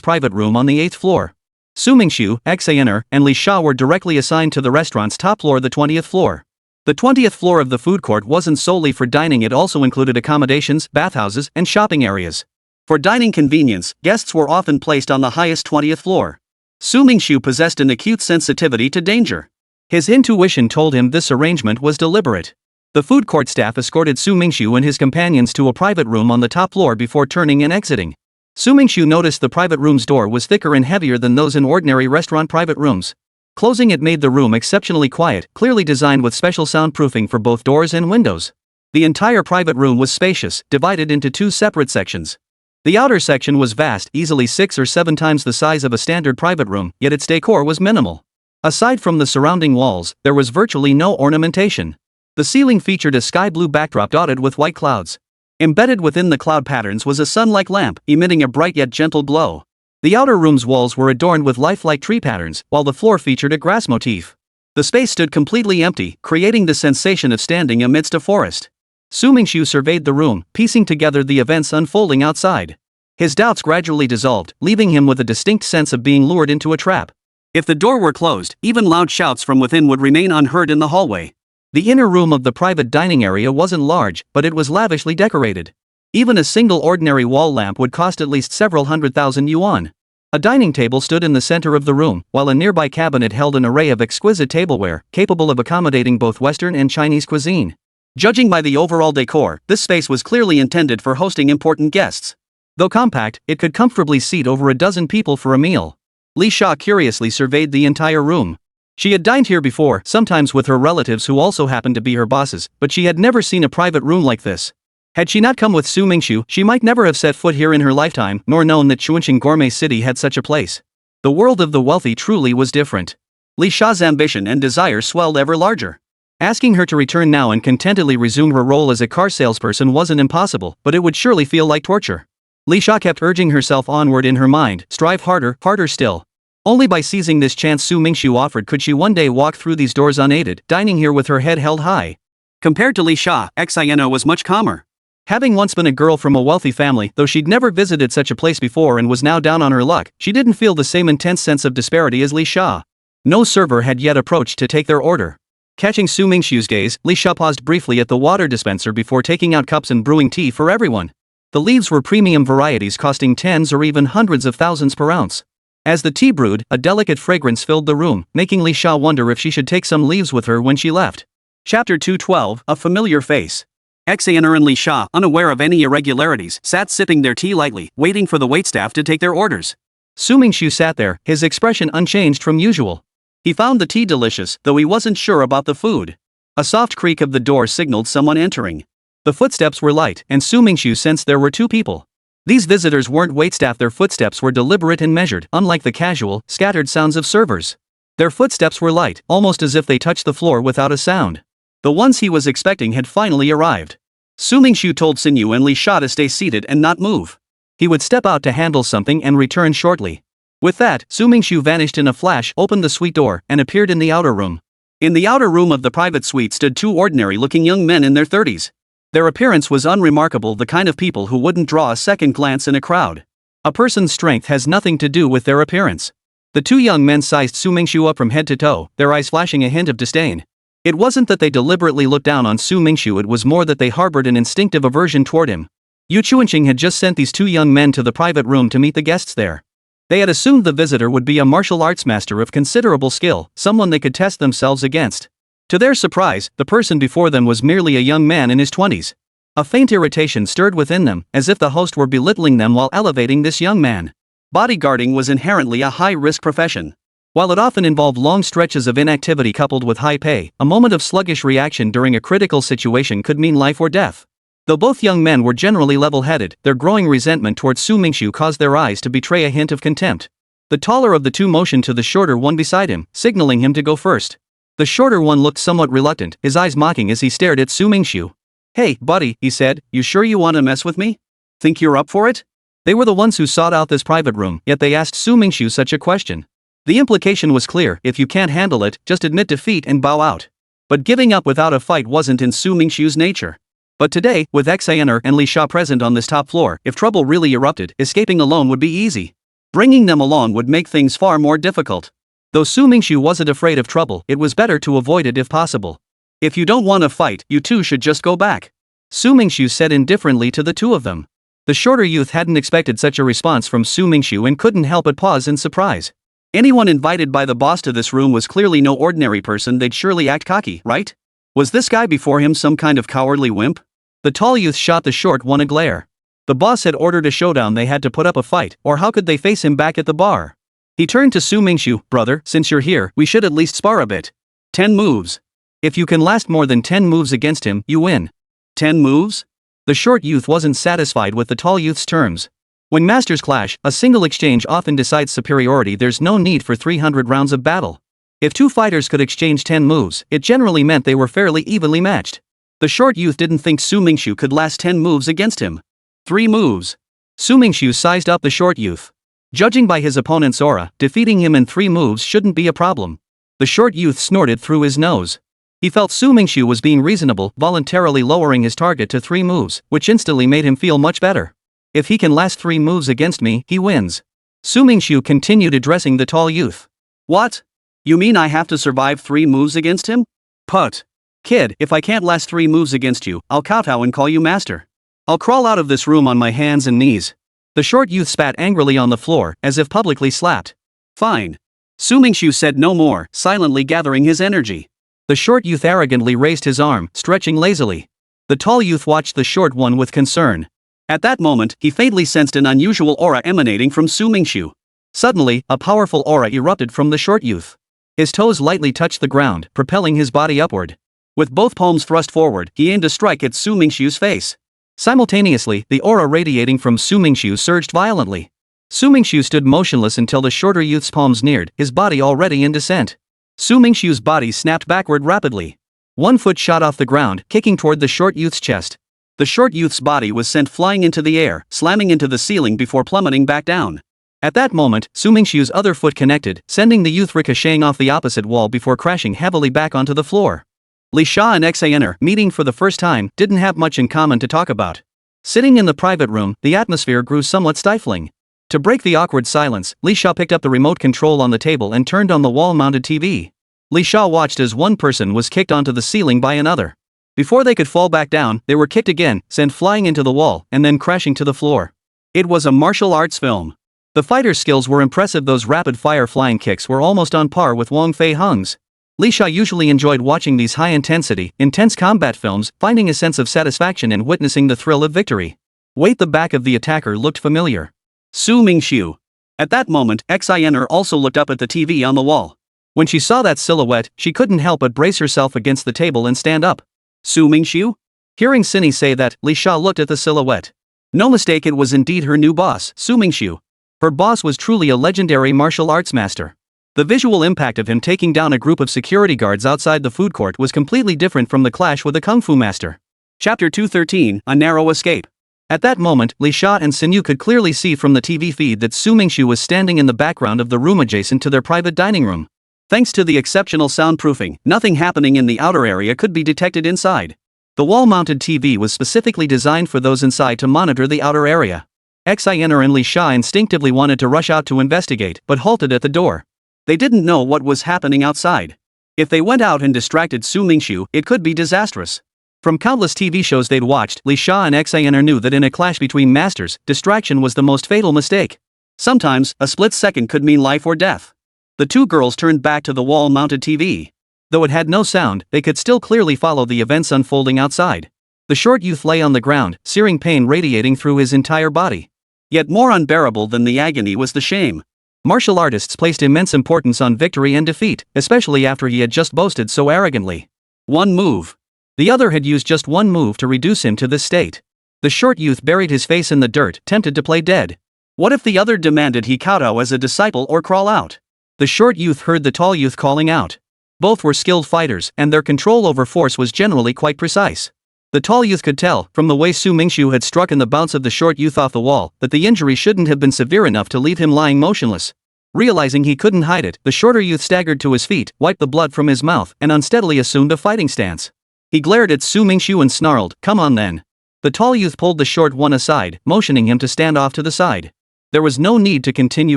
private room on the 8th floor. Su Mingxu, Xaner, and Li Sha were directly assigned to the restaurant's top floor, the 20th floor. The 20th floor of the food court wasn't solely for dining, it also included accommodations, bathhouses, and shopping areas. For dining convenience, guests were often placed on the highest 20th floor. Su Mingxu possessed an acute sensitivity to danger. His intuition told him this arrangement was deliberate. The food court staff escorted Su Mingxu and his companions to a private room on the top floor before turning and exiting. Su Mingxu noticed the private room's door was thicker and heavier than those in ordinary restaurant private rooms. Closing it made the room exceptionally quiet, clearly designed with special soundproofing for both doors and windows. The entire private room was spacious, divided into two separate sections. The outer section was vast, easily 6 or 7 times the size of a standard private room, yet its decor was minimal. Aside from the surrounding walls, there was virtually no ornamentation. The ceiling featured a sky blue backdrop dotted with white clouds. Embedded within the cloud patterns was a sun-like lamp, emitting a bright yet gentle glow. The outer room's walls were adorned with lifelike tree patterns, while the floor featured a grass motif. The space stood completely empty, creating the sensation of standing amidst a forest. Su Mingxu surveyed the room, piecing together the events unfolding outside. His doubts gradually dissolved, leaving him with a distinct sense of being lured into a trap. If the door were closed, even loud shouts from within would remain unheard in the hallway. The inner room of the private dining area wasn't large, but it was lavishly decorated. Even a single ordinary wall lamp would cost at least several 100,000 yuan. A dining table stood in the center of the room, while a nearby cabinet held an array of exquisite tableware, capable of accommodating both Western and Chinese cuisine. Judging by the overall decor, this space was clearly intended for hosting important guests. Though compact, it could comfortably seat over a dozen people for a meal. Li Sha curiously surveyed the entire room. She had dined here before, sometimes with her relatives who also happened to be her bosses, but she had never seen a private room like this. Had she not come with Su Mingxu, she might never have set foot here in her lifetime, nor known that Chuanqing Gourmet City had such a place. The world of the wealthy truly was different. Li Sha's ambition and desire swelled ever larger. Asking her to return now and contentedly resume her role as a car salesperson wasn't impossible, but it would surely feel like torture. Li Sha kept urging herself onward in her mind, strive harder, harder still. Only by seizing this chance Su Mingxu offered could she one day walk through these doors unaided, dining here with her head held high. Compared to Li Sha, Xayena was much calmer. Having once been a girl from a wealthy family, though she'd never visited such a place before and was now down on her luck, she didn't feel the same intense sense of disparity as Li Sha. No server had yet approached to take their order. Catching Su Mingxu's gaze, Li Sha paused briefly at the water dispenser before taking out cups and brewing tea for everyone. The leaves were premium varieties costing tens or even hundreds of thousands per ounce. As the tea brewed, a delicate fragrance filled the room, making Li Sha wonder if she should take some leaves with her when she left. Chapter 212, A Familiar Face. Xaner and Li Sha, unaware of any irregularities, sat sipping their tea lightly, waiting for the waitstaff to take their orders. Su Mingxu sat there, his expression unchanged from usual. He found the tea delicious, though he wasn't sure about the food. A soft creak of the door signaled someone entering. The footsteps were light, and Su Mingxu sensed there were two people. These visitors weren't waitstaff, their footsteps were deliberate and measured, unlike the casual, scattered sounds of servers. Their footsteps were light, almost as if they touched the floor without a sound. The ones he was expecting had finally arrived. Su Mingxu told Xinyu and Li Sha to stay seated and not move. He would step out to handle something and return shortly. With that, Su Mingxu vanished in a flash, opened the suite door, and appeared in the outer room. In the outer room of the private suite stood two ordinary-looking young men in their 30s. Their appearance was unremarkable, the kind of people who wouldn't draw a second glance in a crowd. A person's strength has nothing to do with their appearance. The two young men sized Su Mingxu up from head to toe, their eyes flashing a hint of disdain. It wasn't that they deliberately looked down on Su Mingxu, it was more that they harbored an instinctive aversion toward him. Yu Chuanqing had just sent these two young men to the private room to meet the guests there. They had assumed the visitor would be a martial arts master of considerable skill, someone they could test themselves against. To their surprise, the person before them was merely a young man in his 20s. A faint irritation stirred within them, as if the host were belittling them while elevating this young man. Bodyguarding was inherently a high-risk profession. While it often involved long stretches of inactivity coupled with high pay, a moment of sluggish reaction during a critical situation could mean life or death. Though both young men were generally level-headed, their growing resentment toward Su Mingxu caused their eyes to betray a hint of contempt. The taller of the two motioned to the shorter one beside him, signaling him to go first. The shorter one looked somewhat reluctant, his eyes mocking as he stared at Su Mingxu. "Hey, buddy," he said, "you sure you want to mess with me? Think you're up for it?" They were the ones who sought out this private room, yet they asked Su Mingxu such a question. The implication was clear: if you can't handle it, just admit defeat and bow out. But giving up without a fight wasn't in Su Mingxu's nature. But today, with Xaner and Li Sha present on this top floor, if trouble really erupted, escaping alone would be easy. Bringing them along would make things far more difficult. Though Su Mingxu wasn't afraid of trouble, it was better to avoid it if possible. "If you don't want to fight, you two should just go back," Su Mingxu said indifferently to the two of them. The shorter youth hadn't expected such a response from Su Mingxu and couldn't help but pause in surprise. Anyone invited by the boss to this room was clearly no ordinary person, they'd surely act cocky, right? Was this guy before him some kind of cowardly wimp? The tall youth shot the short one a glare. The boss had ordered a showdown, they had to put up a fight, or how could they face him back at the bar? He turned to Su Mingxu. "Brother, since you're here, we should at least spar a bit. 10 moves. If you can last more than 10 moves against him, you win." 10 moves? The short youth wasn't satisfied with the tall youth's terms. When masters clash, a single exchange often decides superiority, there's no need for 300 rounds of battle. If two fighters could exchange 10 moves, it generally meant they were fairly evenly matched. The short youth didn't think Su Mingxu could last 10 moves against him. 3 moves. Su Mingxu sized up the short youth. Judging by his opponent's aura, defeating him in 3 moves shouldn't be a problem. The short youth snorted through his nose. He felt Su Mingxu was being reasonable, voluntarily lowering his target to 3 moves, which instantly made him feel much better. "If he can last 3 moves against me, he wins." Su Mingxu continued addressing the tall youth. "What? You mean I have to survive 3 moves against him? Put. Kid, if I can't last 3 moves against you, I'll kowtow and call you master. I'll crawl out of this room on my hands and knees." The short youth spat angrily on the floor, as if publicly slapped. "Fine." Su Mingxu said no more, silently gathering his energy. The short youth arrogantly raised his arm, stretching lazily. The tall youth watched the short one with concern. At that moment, he faintly sensed an unusual aura emanating from Su Mingxu. Suddenly, a powerful aura erupted from the short youth. His toes lightly touched the ground, propelling his body upward. With both palms thrust forward, he aimed a strike at Su Mingxu's face. Simultaneously, the aura radiating from Su Mingxu surged violently. Su Mingxu stood motionless until the shorter youth's palms neared, his body already in descent. Su Mingxu's body snapped backward rapidly. One foot shot off the ground, kicking toward the short youth's chest. The short youth's body was sent flying into the air, slamming into the ceiling before plummeting back down. At that moment, Su Mingxu's other foot connected, sending the youth ricocheting off the opposite wall before crashing heavily back onto the floor. Li Sha and Xaner, meeting for the first time, didn't have much in common to talk about. Sitting in the private room, the atmosphere grew somewhat stifling. To break the awkward silence, Li Sha picked up the remote control on the table and turned on the wall-mounted TV. Li Sha watched as one person was kicked onto the ceiling by another. Before they could fall back down, they were kicked again, sent flying into the wall, and then crashing to the floor. It was a martial arts film. The fighters' skills were impressive, those rapid-fire flying kicks were almost on par with Wang Fei Hung's. Li Sha usually enjoyed watching these high-intensity, intense combat films, finding a sense of satisfaction in witnessing the thrill of victory. Wait, the back of the attacker looked familiar. Su Mingxu. At that moment, Xiner also looked up at the TV on the wall. When she saw that silhouette, she couldn't help but brace herself against the table and stand up. Su Mingxu? Hearing Cindy say that, Li Sha looked at the silhouette. No mistake, it was indeed her new boss, Su Mingxu. Her boss was truly a legendary martial arts master. The visual impact of him taking down a group of security guards outside the food court was completely different from the clash with a kung fu master. Chapter 213, A Narrow Escape. At that moment, Li Sha and Sinyu could clearly see from the TV feed that Su Mingxu was standing in the background of the room adjacent to their private dining room. Thanks to the exceptional soundproofing, nothing happening in the outer area could be detected inside. The wall-mounted TV was specifically designed for those inside to monitor the outer area. Xiner and Li Sha instinctively wanted to rush out to investigate, but halted at the door. They didn't know what was happening outside. If they went out and distracted Su Mingxu, it could be disastrous. From countless TV shows they'd watched, Li Sha and Xiner knew that in a clash between masters, distraction was the most fatal mistake. Sometimes, a split second could mean life or death. The two girls turned back to the wall-mounted TV. Though it had no sound, they could still clearly follow the events unfolding outside. The short youth lay on the ground, searing pain radiating through his entire body. Yet more unbearable than the agony was the shame. Martial artists placed immense importance on victory and defeat, especially after he had just boasted so arrogantly. One move. The other had used just one move to reduce him to this state. The short youth buried his face in the dirt, tempted to play dead. What if the other demanded he kowtow as a disciple or crawl out? The short youth heard the tall youth calling out. Both were skilled fighters, and their control over force was generally quite precise. The tall youth could tell, from the way Su Mingxu had struck in the bounce of the short youth off the wall, that the injury shouldn't have been severe enough to leave him lying motionless. Realizing he couldn't hide it, the shorter youth staggered to his feet, wiped the blood from his mouth, and unsteadily assumed a fighting stance. He glared at Su Mingxu and snarled, "Come on then." The tall youth pulled the short one aside, motioning him to stand off to the side. There was no need to continue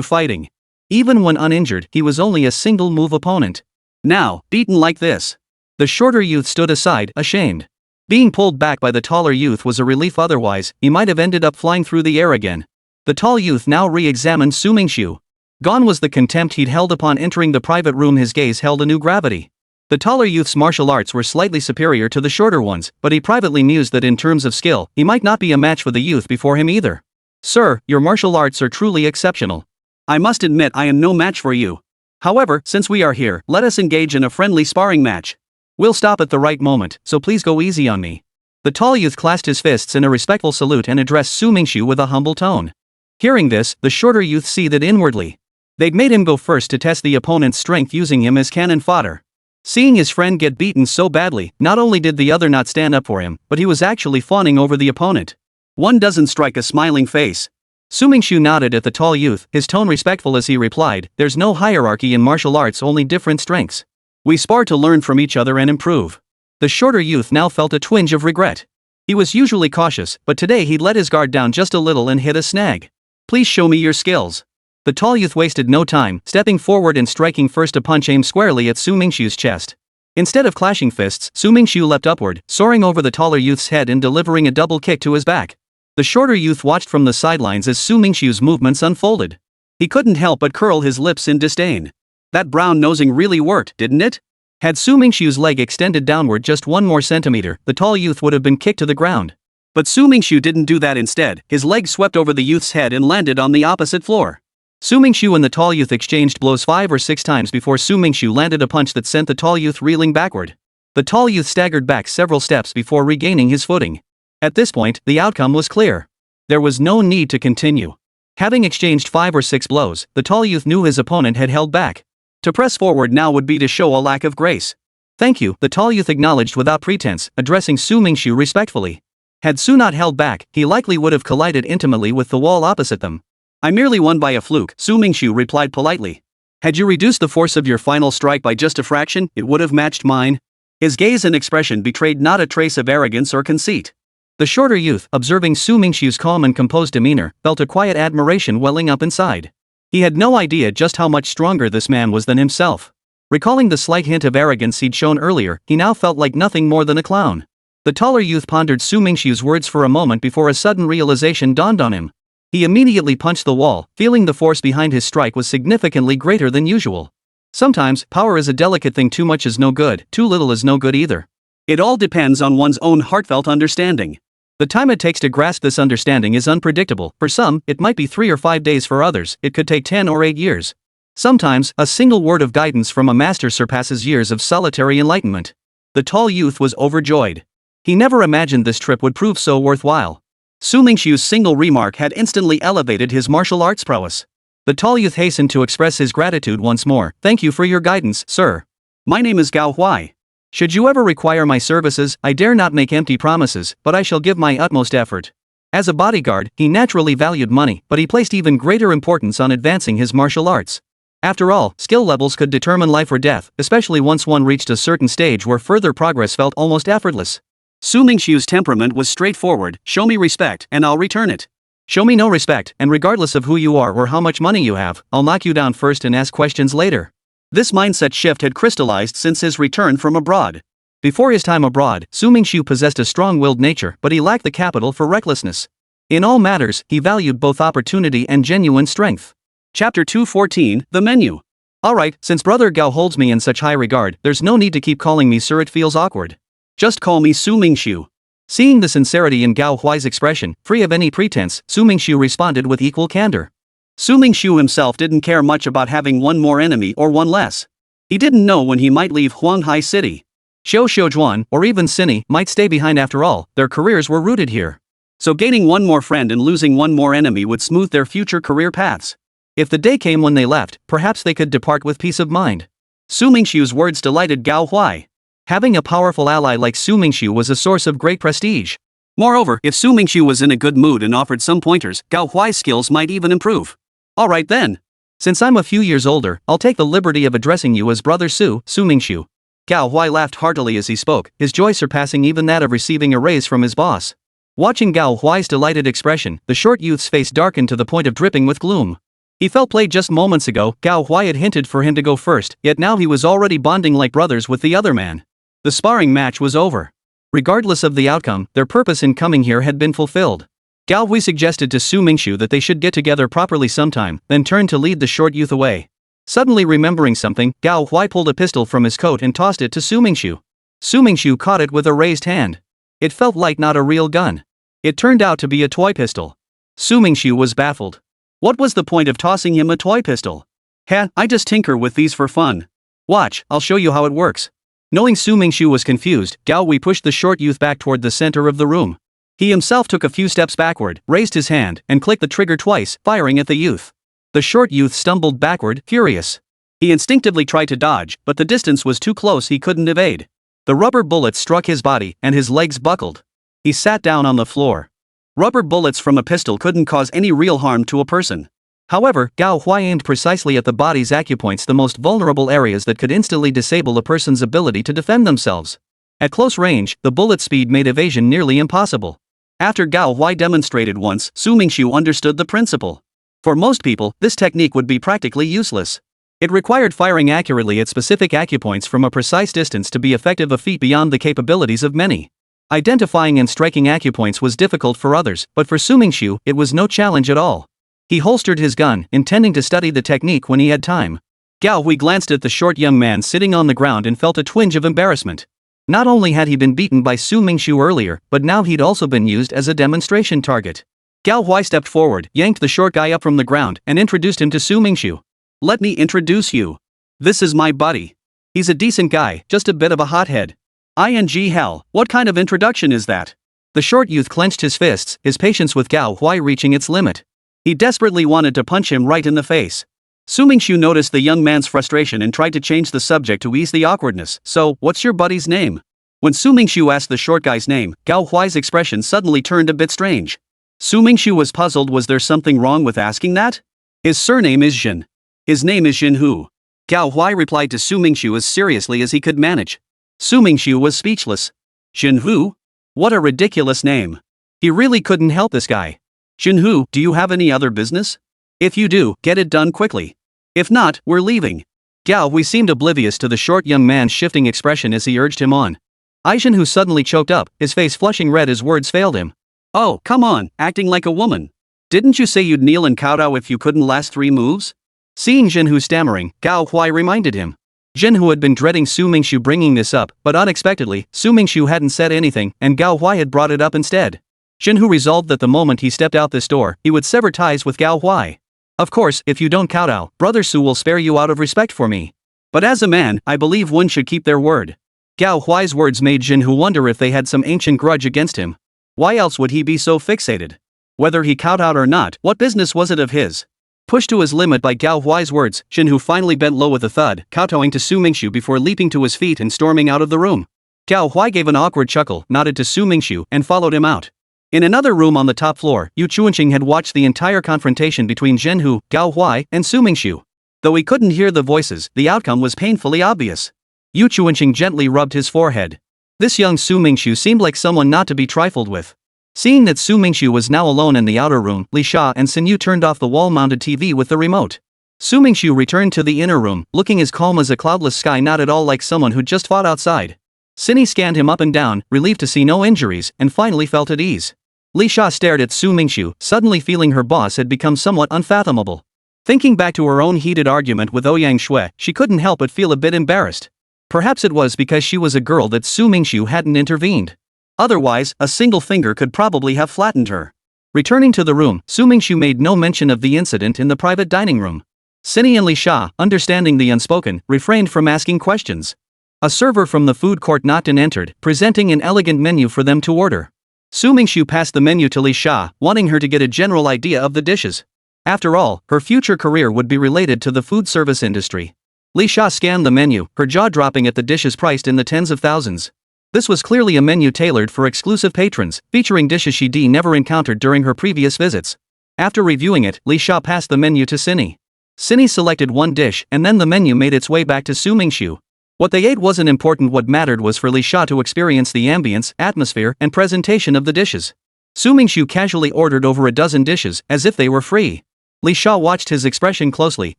fighting. Even when uninjured, he was only a single-move opponent. Now, beaten like this. The shorter youth stood aside, ashamed. Being pulled back by the taller youth was a relief, otherwise, he might have ended up flying through the air again. The tall youth now re-examined Su Mingxu. Gone was the contempt he'd held upon entering the private room. His gaze held a new gravity. The taller youth's martial arts were slightly superior to the shorter ones, but he privately mused that in terms of skill, he might not be a match for the youth before him either. "Sir, your martial arts are truly exceptional. I must admit I am no match for you. However, since we are here, let us engage in a friendly sparring match. We'll stop at the right moment, so please go easy on me." The tall youth clasped his fists in a respectful salute and addressed Su Mingxu with a humble tone. Hearing this, the shorter youth seethed inwardly. They'd made him go first to test the opponent's strength, using him as cannon fodder. Seeing his friend get beaten so badly, not only did the other not stand up for him, but he was actually fawning over the opponent. One doesn't strike a smiling face. Su Mingxu nodded at the tall youth, his tone respectful as he replied, "There's no hierarchy in martial arts, only different strengths. We spar to learn from each other and improve." The shorter youth now felt a twinge of regret. He was usually cautious, but today he'd let his guard down just a little and hit a snag. "Please show me your skills." The tall youth wasted no time, stepping forward and striking first a punch aimed squarely at Su Mingxu's chest. Instead of clashing fists, Su Mingxu leapt upward, soaring over the taller youth's head and delivering a double kick to his back. The shorter youth watched from the sidelines as Su Mingxu's movements unfolded. He couldn't help but curl his lips in disdain. That brown nosing really worked, didn't it? Had Su Mingxu's leg extended downward just one more centimeter, the tall youth would have been kicked to the ground. But Su Mingxu didn't do that. Instead, his leg swept over the youth's head and landed on the opposite floor. Su Mingxu and the tall youth exchanged blows 5 or 6 times before Su Mingxu landed a punch that sent the tall youth reeling backward. The tall youth staggered back several steps before regaining his footing. At this point, the outcome was clear. There was no need to continue. Having exchanged 5 or 6 blows, the tall youth knew his opponent had held back. To press forward now would be to show a lack of grace. "Thank you," the tall youth acknowledged without pretense, addressing Su Mingxu respectfully. Had Su not held back, he likely would have collided intimately with the wall opposite them. "I merely won by a fluke," Su Mingxu replied politely. "Had you reduced the force of your final strike by just a fraction, it would have matched mine." His gaze and expression betrayed not a trace of arrogance or conceit. The shorter youth, observing Su Mingxu's calm and composed demeanor, felt a quiet admiration welling up inside. He had no idea just how much stronger this man was than himself. Recalling the slight hint of arrogance he'd shown earlier, he now felt like nothing more than a clown. The taller youth pondered Su Mingxu's words for a moment before a sudden realization dawned on him. He immediately punched the wall, feeling the force behind his strike was significantly greater than usual. Sometimes, power is a delicate thing. Too much is no good, too little is no good either. It all depends on one's own heartfelt understanding. The time it takes to grasp this understanding is unpredictable. For some, it might be 3 or 5 days. For others, it could take 10 or 8 years. Sometimes, a single word of guidance from a master surpasses years of solitary enlightenment. The tall youth was overjoyed. He never imagined this trip would prove so worthwhile. Su Mingxu's single remark had instantly elevated his martial arts prowess. The tall youth hastened to express his gratitude once more. Thank you for your guidance, sir. My name is Gao Huai. Should you ever require my services, I dare not make empty promises, but I shall give my utmost effort. As a bodyguard, he naturally valued money, but he placed even greater importance on advancing his martial arts. After all, skill levels could determine life or death, especially once one reached a certain stage where further progress felt almost effortless. Su Mingxu's temperament was straightforward: show me respect, and I'll return it. Show me no respect, and regardless of who you are or how much money you have, I'll knock you down first and ask questions later. This mindset shift had crystallized since his return from abroad. Before his time abroad, Su Mingxu possessed a strong-willed nature, but he lacked the capital for recklessness. In all matters, he valued both opportunity and genuine strength. Chapter 214, The Menu. Alright, since Brother Gao holds me in such high regard, there's no need to keep calling me sir, it feels awkward. Just call me Su Mingxu. Seeing the sincerity in Gao Huai's expression, free of any pretense, Su Mingxu responded with equal candor. Su Mingxu himself didn't care much about having one more enemy or one less. He didn't know when he might leave Huanghai City. Xiao Xiujuan, or even Cinny, might stay behind after all, their careers were rooted here. So gaining one more friend and losing one more enemy would smooth their future career paths. If the day came when they left, perhaps they could depart with peace of mind. Su Mingxu's words delighted Gao Huai. Having a powerful ally like Su Mingxu was a source of great prestige. Moreover, if Su Mingxu was in a good mood and offered some pointers, Gao Huai's skills might even improve. Alright then. Since I'm a few years older, I'll take the liberty of addressing you as Brother Su Mingxu. Gao Huai laughed heartily as he spoke, his joy surpassing even that of receiving a raise from his boss. Watching Gao Huai's delighted expression, the short youth's face darkened to the point of dripping with gloom. He felt played just moments ago. Gao Huai had hinted for him to go first, yet now he was already bonding like brothers with the other man. The sparring match was over. Regardless of the outcome, their purpose in coming here had been fulfilled. Gao Hui suggested to Su Mingxu that they should get together properly sometime, then turned to lead the short youth away. Suddenly remembering something, Gao Huai pulled a pistol from his coat and tossed it to Su Mingxu. Su Mingxu caught it with a raised hand. It felt like not a real gun. It turned out to be a toy pistol. Su Mingxu was baffled. What was the point of tossing him a toy pistol? I just tinker with these for fun. Watch, I'll show you how it works. Knowing Su Mingxu was confused, Gao Hui pushed the short youth back toward the center of the room. He himself took a few steps backward, raised his hand, and clicked the trigger twice, firing at the youth. The short youth stumbled backward, furious. He instinctively tried to dodge, but the distance was too close, he couldn't evade. The rubber bullets struck his body, and his legs buckled. He sat down on the floor. Rubber bullets from a pistol couldn't cause any real harm to a person. However, Gao Huai aimed precisely at the body's acupoints, the most vulnerable areas that could instantly disable a person's ability to defend themselves. At close range, the bullet speed made evasion nearly impossible. After Gao Huai demonstrated once, Su Mingxu understood the principle. For most people, this technique would be practically useless. It required firing accurately at specific acupoints from a precise distance to be effective, a feat beyond the capabilities of many. Identifying and striking acupoints was difficult for others, but for Su Mingxu, it was no challenge at all. He holstered his gun, intending to study the technique when he had time. Gao Hui glanced at the short young man sitting on the ground and felt a twinge of embarrassment. Not only had he been beaten by Su Mingxu earlier, but now he'd also been used as a demonstration target. Gao Huai stepped forward, yanked the short guy up from the ground, and introduced him to Su Mingxu. Let me introduce you. This is my buddy. He's a decent guy, just a bit of a hothead. Hell, what kind of introduction is that? The short youth clenched his fists, his patience with Gao Huai reaching its limit. He desperately wanted to punch him right in the face. Su Mingxu noticed the young man's frustration and tried to change the subject to ease the awkwardness. So, what's your buddy's name? When Su Mingxu asked the short guy's name, Gao Huai's expression suddenly turned a bit strange. Su Mingxu was puzzled. Was there something wrong with asking that? His surname is Jin. His name is Jinhu. Gao Huai replied to Su Mingxu as seriously as he could manage. Su Mingxu was speechless. Jinhu? What a ridiculous name. He really couldn't help this guy. Jinhu, do you have any other business? If you do, get it done quickly. If not, we're leaving. Gao Hui seemed oblivious to the short young man's shifting expression as he urged him on. Jinhu suddenly choked up, his face flushing red as words failed him. Oh, come on, acting like a woman. Didn't you say you'd kneel and kowtow if you couldn't last 3 moves? Seeing Jinhu stammering, Gao Huai reminded him. Jinhu had been dreading Su Mingxu bringing this up, but unexpectedly, Su Mingxu hadn't said anything, and Gao Huai had brought it up instead. Jinhu resolved that the moment he stepped out this door, he would sever ties with Gao Huai. Of course, if you don't kowtow, Brother Su will spare you out of respect for me. But as a man, I believe one should keep their word. Gao Huai's words made Jinhu wonder if they had some ancient grudge against him. Why else would he be so fixated? Whether he kowtowed or not, what business was it of his? Pushed to his limit by Gao Huai's words, Jinhu finally bent low with a thud, kowtowing to Su Mingxu before leaping to his feet and storming out of the room. Gao Huai gave an awkward chuckle, nodded to Su Mingxu, and followed him out. In another room on the top floor, Yu Chuanqing had watched the entire confrontation between Jinhu, Gao Huai, and Su Mingxu. Though he couldn't hear the voices, the outcome was painfully obvious. Yu Chuanqing gently rubbed his forehead. This young Su Mingxu seemed like someone not to be trifled with. Seeing that Su Mingxu was now alone in the outer room, Li Sha and Xin Yu turned off the wall-mounted TV with the remote. Su Mingxu returned to the inner room, looking as calm as a cloudless sky, not at all like someone who'd just fought outside. Xin scanned him up and down, relieved to see no injuries, and finally felt at ease. Li Sha stared at Su Mingxu, suddenly feeling her boss had become somewhat unfathomable. Thinking back to her own heated argument with Ouyang Shui, she couldn't help but feel a bit embarrassed. Perhaps it was because she was a girl that Su Mingxu hadn't intervened. Otherwise, a single finger could probably have flattened her. Returning to the room, Su Mingxu made no mention of the incident in the private dining room. Cindy and Li Sha, understanding the unspoken, refrained from asking questions. A server from the food court knocked and entered, presenting an elegant menu for them to order. Su Mingxu passed the menu to Li Sha, wanting her to get a general idea of the dishes. After all, her future career would be related to the food service industry. Li Sha scanned the menu, her jaw dropping at the dishes priced in the tens of thousands. This was clearly a menu tailored for exclusive patrons, featuring dishes she'd never encountered during her previous visits. After reviewing it, Li Sha passed the menu to Cindy. Cindy selected one dish, and then the menu made its way back to Su Mingxu. What they ate wasn't important, what mattered was for Li Sha to experience the ambience, atmosphere, and presentation of the dishes. Su Mingxu casually ordered over a dozen dishes, as if they were free. Li Sha watched his expression closely,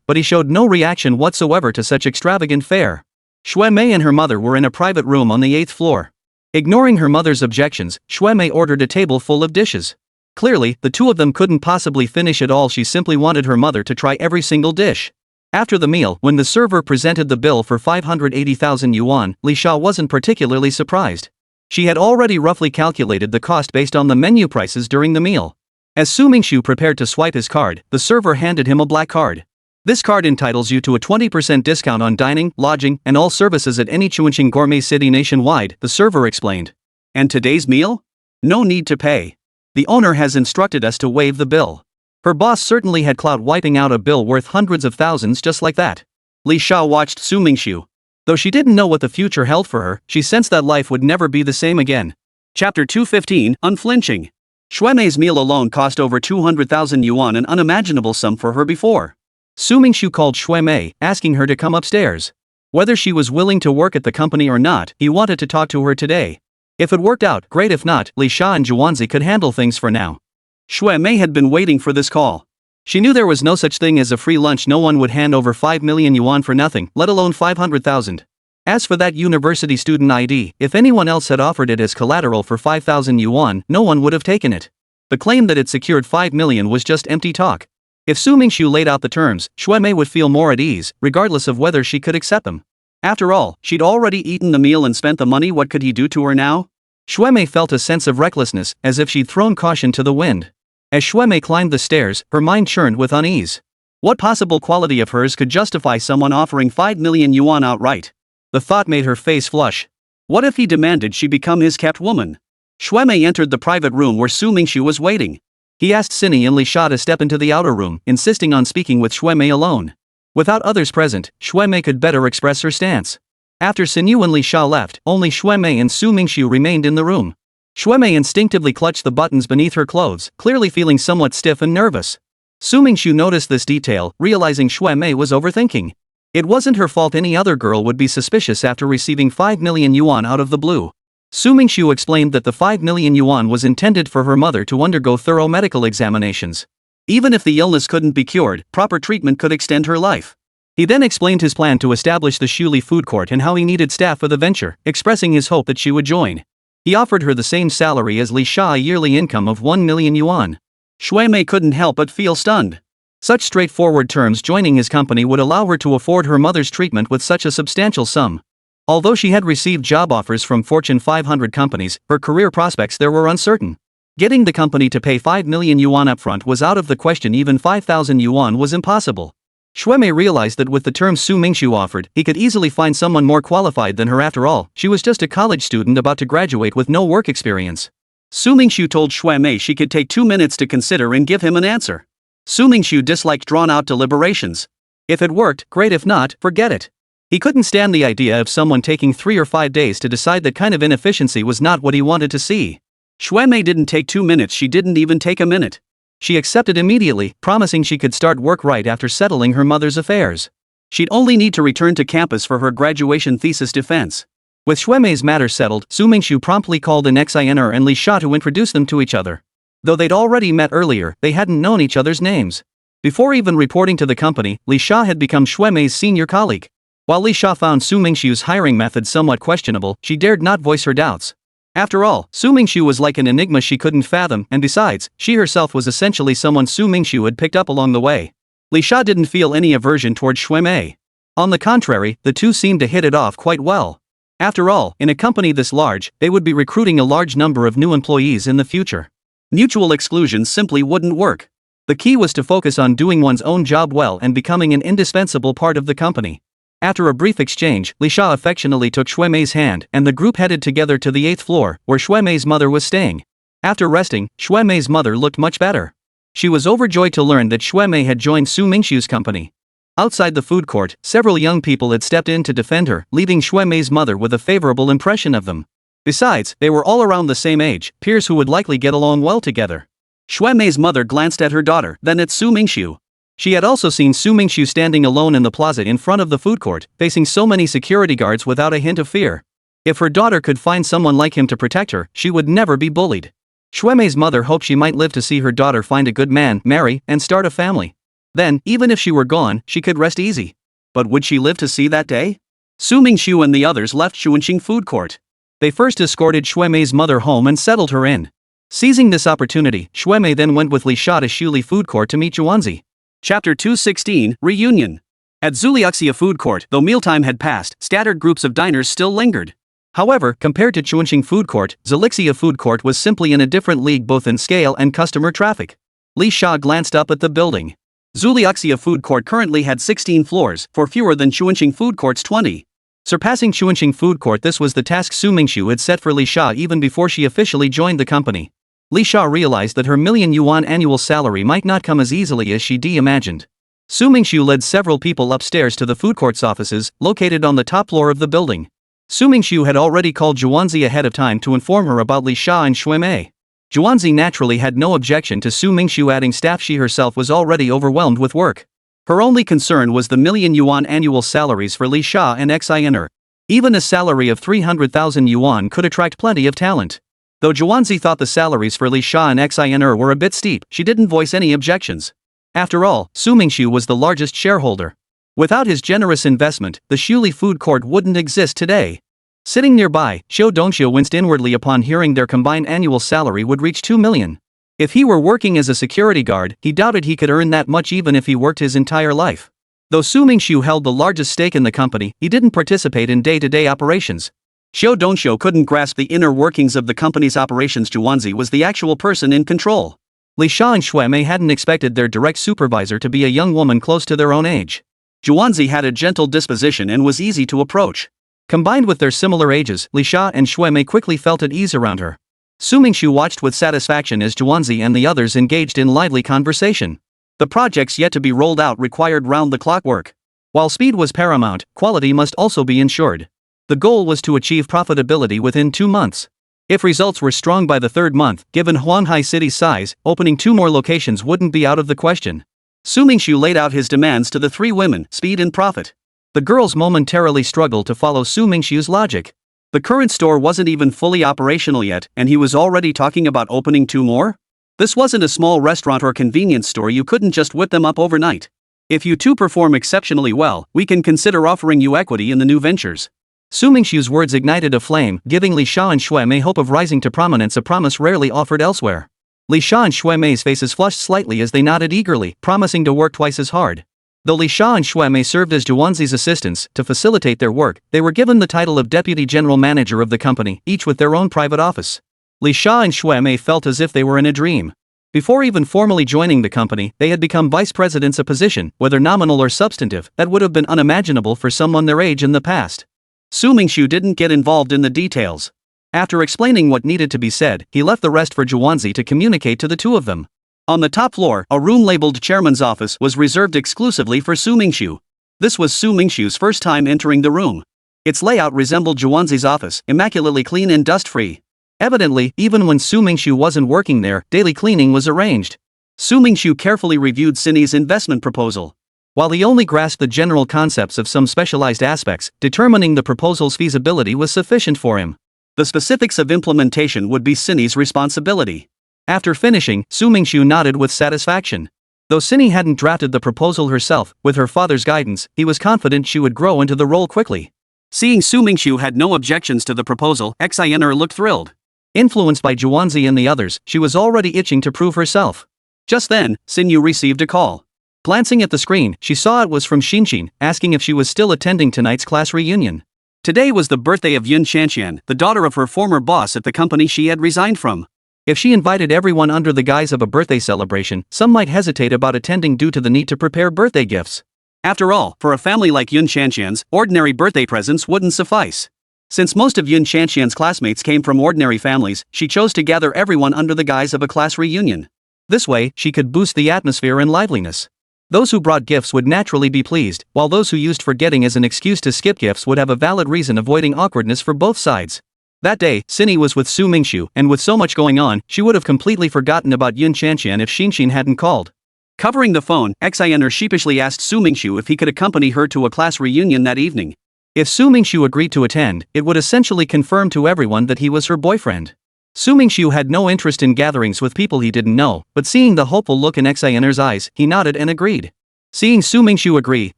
but he showed no reaction whatsoever to such extravagant fare. Shui Mei and her mother were in a private room on the 8th floor. Ignoring her mother's objections, Shui Mei ordered a table full of dishes. Clearly, the two of them couldn't possibly finish it all. She simply wanted her mother to try every single dish. After the meal, when the server presented the bill for 580,000 yuan, Li Sha wasn't particularly surprised. She had already roughly calculated the cost based on the menu prices during the meal. As Su Mingxu prepared to swipe his card, the server handed him a black card. This card entitles you to a 20% discount on dining, lodging, and all services at any Chuanqing gourmet city nationwide, the server explained. And today's meal? No need to pay. The owner has instructed us to waive the bill. Her boss certainly had clout, wiping out a bill worth hundreds of thousands just like that. Li Sha watched Su Mingxu. Though she didn't know what the future held for her, she sensed that life would never be the same again. Chapter 215, Unflinching. Shui Mei's meal alone cost over 200,000 yuan, an unimaginable sum for her before. Su Mingxu called Shui Mei, asking her to come upstairs. Whether she was willing to work at the company or not, he wanted to talk to her today. If it worked out, great. If not, Li Sha and Zhuanzi could handle things for now. Shui Mei had been waiting for this call. She knew there was no such thing as a free lunch. No one would hand over 5 million yuan for nothing, let alone 500,000. As for that university student ID, if anyone else had offered it as collateral for 5,000 yuan, no one would have taken it. The claim that it secured 5 million was just empty talk. If Su Mingxu laid out the terms, Shui Mei would feel more at ease, regardless of whether she could accept them. After all, she'd already eaten the meal and spent the money. What could he do to her now? Shui Mei felt a sense of recklessness, as if she'd thrown caution to the wind. As Shui Mei climbed the stairs, her mind churned with unease. What possible quality of hers could justify someone offering 5 million yuan outright? The thought made her face flush. What if he demanded she become his kept woman? Shui Mei entered the private room where Su Mingxu was waiting. He asked Cindy and Li Sha to step into the outer room, insisting on speaking with Shui Mei alone. Without others present, Shui Mei could better express her stance. After Xin Yu and Li Sha left, only Shui Mei and Su Mingxu remained in the room. Shui Mei instinctively clutched the buttons beneath her clothes, clearly feeling somewhat stiff and nervous. Su Mingxu noticed this detail, realizing Shui Mei was overthinking. It wasn't her fault. Any other girl would be suspicious after receiving 5 million yuan out of the blue. Su Mingxu explained that the 5 million yuan was intended for her mother to undergo thorough medical examinations. Even if the illness couldn't be cured, proper treatment could extend her life. He then explained his plan to establish the Shuli food court and how he needed staff for the venture, expressing his hope that she would join. He offered her the same salary as Li Sha, a yearly income of 1 million yuan. Shui Mei couldn't help but feel stunned. Such straightforward terms. Joining his company would allow her to afford her mother's treatment with such a substantial sum. Although she had received job offers from Fortune 500 companies, her career prospects there were uncertain. Getting the company to pay 5 million yuan upfront was out of the question. Even 5,000 yuan was impossible. Shuemei realized that with the terms Su Mingxu offered, he could easily find someone more qualified than her. After all, she was just a college student about to graduate with no work experience. Su Mingxu told Shuemei she could take 2 minutes to consider and give him an answer. Su Mingxu disliked drawn-out deliberations. If it worked, great. If not, forget it. He couldn't stand the idea of someone taking 3 or 5 days to decide. That kind of inefficiency was not what he wanted to see. Shuemei didn't take 2 minutes, she didn't even take a minute. She accepted immediately, promising she could start work right after settling her mother's affairs. She'd only need to return to campus for her graduation thesis defense. With Shuemei's matter settled, Su Mingxu promptly called in Xiner and Li Sha to introduce them to each other. Though they'd already met earlier, they hadn't known each other's names. Before even reporting to the company, Li Sha had become Shuemei's senior colleague. While Li Sha found Su Mingxu's hiring method somewhat questionable, she dared not voice her doubts. After all, Su Mingxu was like an enigma she couldn't fathom, and besides, she herself was essentially someone Su Mingxu had picked up along the way. Li Sha didn't feel any aversion toward Shuemei. On the contrary, the two seemed to hit it off quite well. After all, in a company this large, they would be recruiting a large number of new employees in the future. Mutual exclusion simply wouldn't work. The key was to focus on doing one's own job well and becoming an indispensable part of the company. After a brief exchange, Li Sha affectionately took Shuemei's hand, and the group headed together to the 8th floor, where Shuemei's mother was staying. After resting, Shuemei's mother looked much better. She was overjoyed to learn that Shuemei had joined Su Mingxu's company. Outside the food court, several young people had stepped in to defend her, leaving Shuemei's mother with a favorable impression of them. Besides, they were all around the same age, peers who would likely get along well together. Shuemei's mother glanced at her daughter, then at Su Mingxu. She had also seen Su Mingxu standing alone in the plaza in front of the food court, facing so many security guards without a hint of fear. If her daughter could find someone like him to protect her, she would never be bullied. Shuemei's mother hoped she might live to see her daughter find a good man, marry, and start a family. Then, even if she were gone, she could rest easy. But would she live to see that day? Su Mingxu and the others left Xuanqing food court. They first escorted Shuemei's mother home and settled her in. Seizing this opportunity, Shuemei then went with Li Sha to Shuli food court to meet Zhuanzi. Chapter 216, Reunion. At Zuliuxia food court, though mealtime had passed, scattered groups of diners still lingered. However, compared to Xuanqing food court, Zulixia food court was simply in a different league both in scale and customer traffic. Li Sha glanced up at the building. Zuliuxia food court currently had 16 floors, for fewer than Xuanqing food court's 20. Surpassing Xuanqing food court, this was the task Su Mingxu had set for Li Sha even before she officially joined the company. Li Sha realized that her million-yuan annual salary might not come as easily as she'd imagined. Su Mingxu led several people upstairs to the food court's offices, located on the top floor of the building. Su Mingxu had already called Zhuanzi ahead of time to inform her about Li Sha and Shuemei. Zhuanzi naturally had no objection to Su Mingxu adding staff. She herself was already overwhelmed with work. Her only concern was the million-yuan annual salaries for Li Sha and Xiner. Even a salary of 300,000 yuan could attract plenty of talent. Though Zhuanzi thought the salaries for Li Sha and Xiner were a bit steep, she didn't voice any objections. After all, Su Mingxu was the largest shareholder. Without his generous investment, the Shuli food court wouldn't exist today. Sitting nearby, Xiu Dongxiu winced inwardly upon hearing their combined annual salary would reach 2 million. If he were working as a security guard, he doubted he could earn that much even if he worked his entire life. Though Su Mingxu held the largest stake in the company, he didn't participate in day-to-day operations. Xiu Dongxiu couldn't grasp the inner workings of the company's operations. Zhuanzi was the actual person in control. Li Sha and Shuemei hadn't expected their direct supervisor to be a young woman close to their own age. Zhuanzi had a gentle disposition and was easy to approach. Combined with their similar ages, Li Sha and Shuemei quickly felt at ease around her. Su Mingxu watched with satisfaction as Zhuanzi and the others engaged in lively conversation. The projects yet to be rolled out required round-the-clock work. While speed was paramount, quality must also be ensured. The goal was to achieve profitability within 2 months. If results were strong by the 3rd month, given Huanghai City's size, opening 2 more locations wouldn't be out of the question. Su Mingxu laid out his demands to the 3 women: speed and profit. The girls momentarily struggled to follow Su Mingxu's logic. The current store wasn't even fully operational yet, and he was already talking about opening 2 more? This wasn't a small restaurant or convenience store. You couldn't just whip them up overnight. If you two perform exceptionally well, we can consider offering you equity in the new ventures. Su Mingxu's words ignited a flame, giving Li Sha and Shuemei hope of rising to prominence, a promise rarely offered elsewhere. Li Sha and Shuemei's faces flushed slightly as they nodded eagerly, promising to work twice as hard. Though Li Sha and Shuemei served as Zhuanzi's assistants to facilitate their work, they were given the title of Deputy General Manager of the company, each with their own private office. Li Sha and Shuemei felt as if they were in a dream. Before even formally joining the company, they had become vice presidents, a position, whether nominal or substantive, that would have been unimaginable for someone their age in the past. Mingxu didn't get involved in the details. After explaining what needed to be said, he left the rest for Juanzi to communicate to the two of them. On the top floor, a room labeled Chairman's Office was reserved exclusively for Mingxu. This was Mingxu's first time entering the room. Its layout resembled Juanzi's office, immaculately clean and dust-free. Evidently, even when Mingxu wasn't working there, daily cleaning was arranged. Mingxu carefully reviewed Cindy's investment proposal. While he only grasped the general concepts of some specialized aspects, determining the proposal's feasibility was sufficient for him. The specifics of implementation would be Cindy's responsibility. After finishing, Mingxu nodded with satisfaction. Though Cindy hadn't drafted the proposal herself, with her father's guidance, he was confident she would grow into the role quickly. Seeing Mingxu had no objections to the proposal, Xiner looked thrilled. Influenced by Juanzi and the others, she was already itching to prove herself. Just then, Xinyu received a call. Glancing at the screen, she saw it was from Xinxin, asking if she was still attending tonight's class reunion. Today was the birthday of Yun Qianqian, the daughter of her former boss at the company she had resigned from. If she invited everyone under the guise of a birthday celebration, some might hesitate about attending due to the need to prepare birthday gifts. After all, for a family like Yun Qianqian's, ordinary birthday presents wouldn't suffice. Since most of Yun Qianqian's classmates came from ordinary families, she chose to gather everyone under the guise of a class reunion. This way, she could boost the atmosphere and liveliness. Those who brought gifts would naturally be pleased, while those who used forgetting as an excuse to skip gifts would have a valid reason, avoiding awkwardness for both sides. That day, Cindy was with Mingxu, and with so much going on, she would have completely forgotten about Yun Qianqian if Xinxin hadn't called. Covering the phone, Xiner sheepishly asked Mingxu if he could accompany her to a class reunion that evening. If Mingxu agreed to attend, it would essentially confirm to everyone that he was her boyfriend. Mingxu had no interest in gatherings with people he didn't know, but seeing the hopeful look in Xiner's eyes, he nodded and agreed. Seeing Mingxu agree,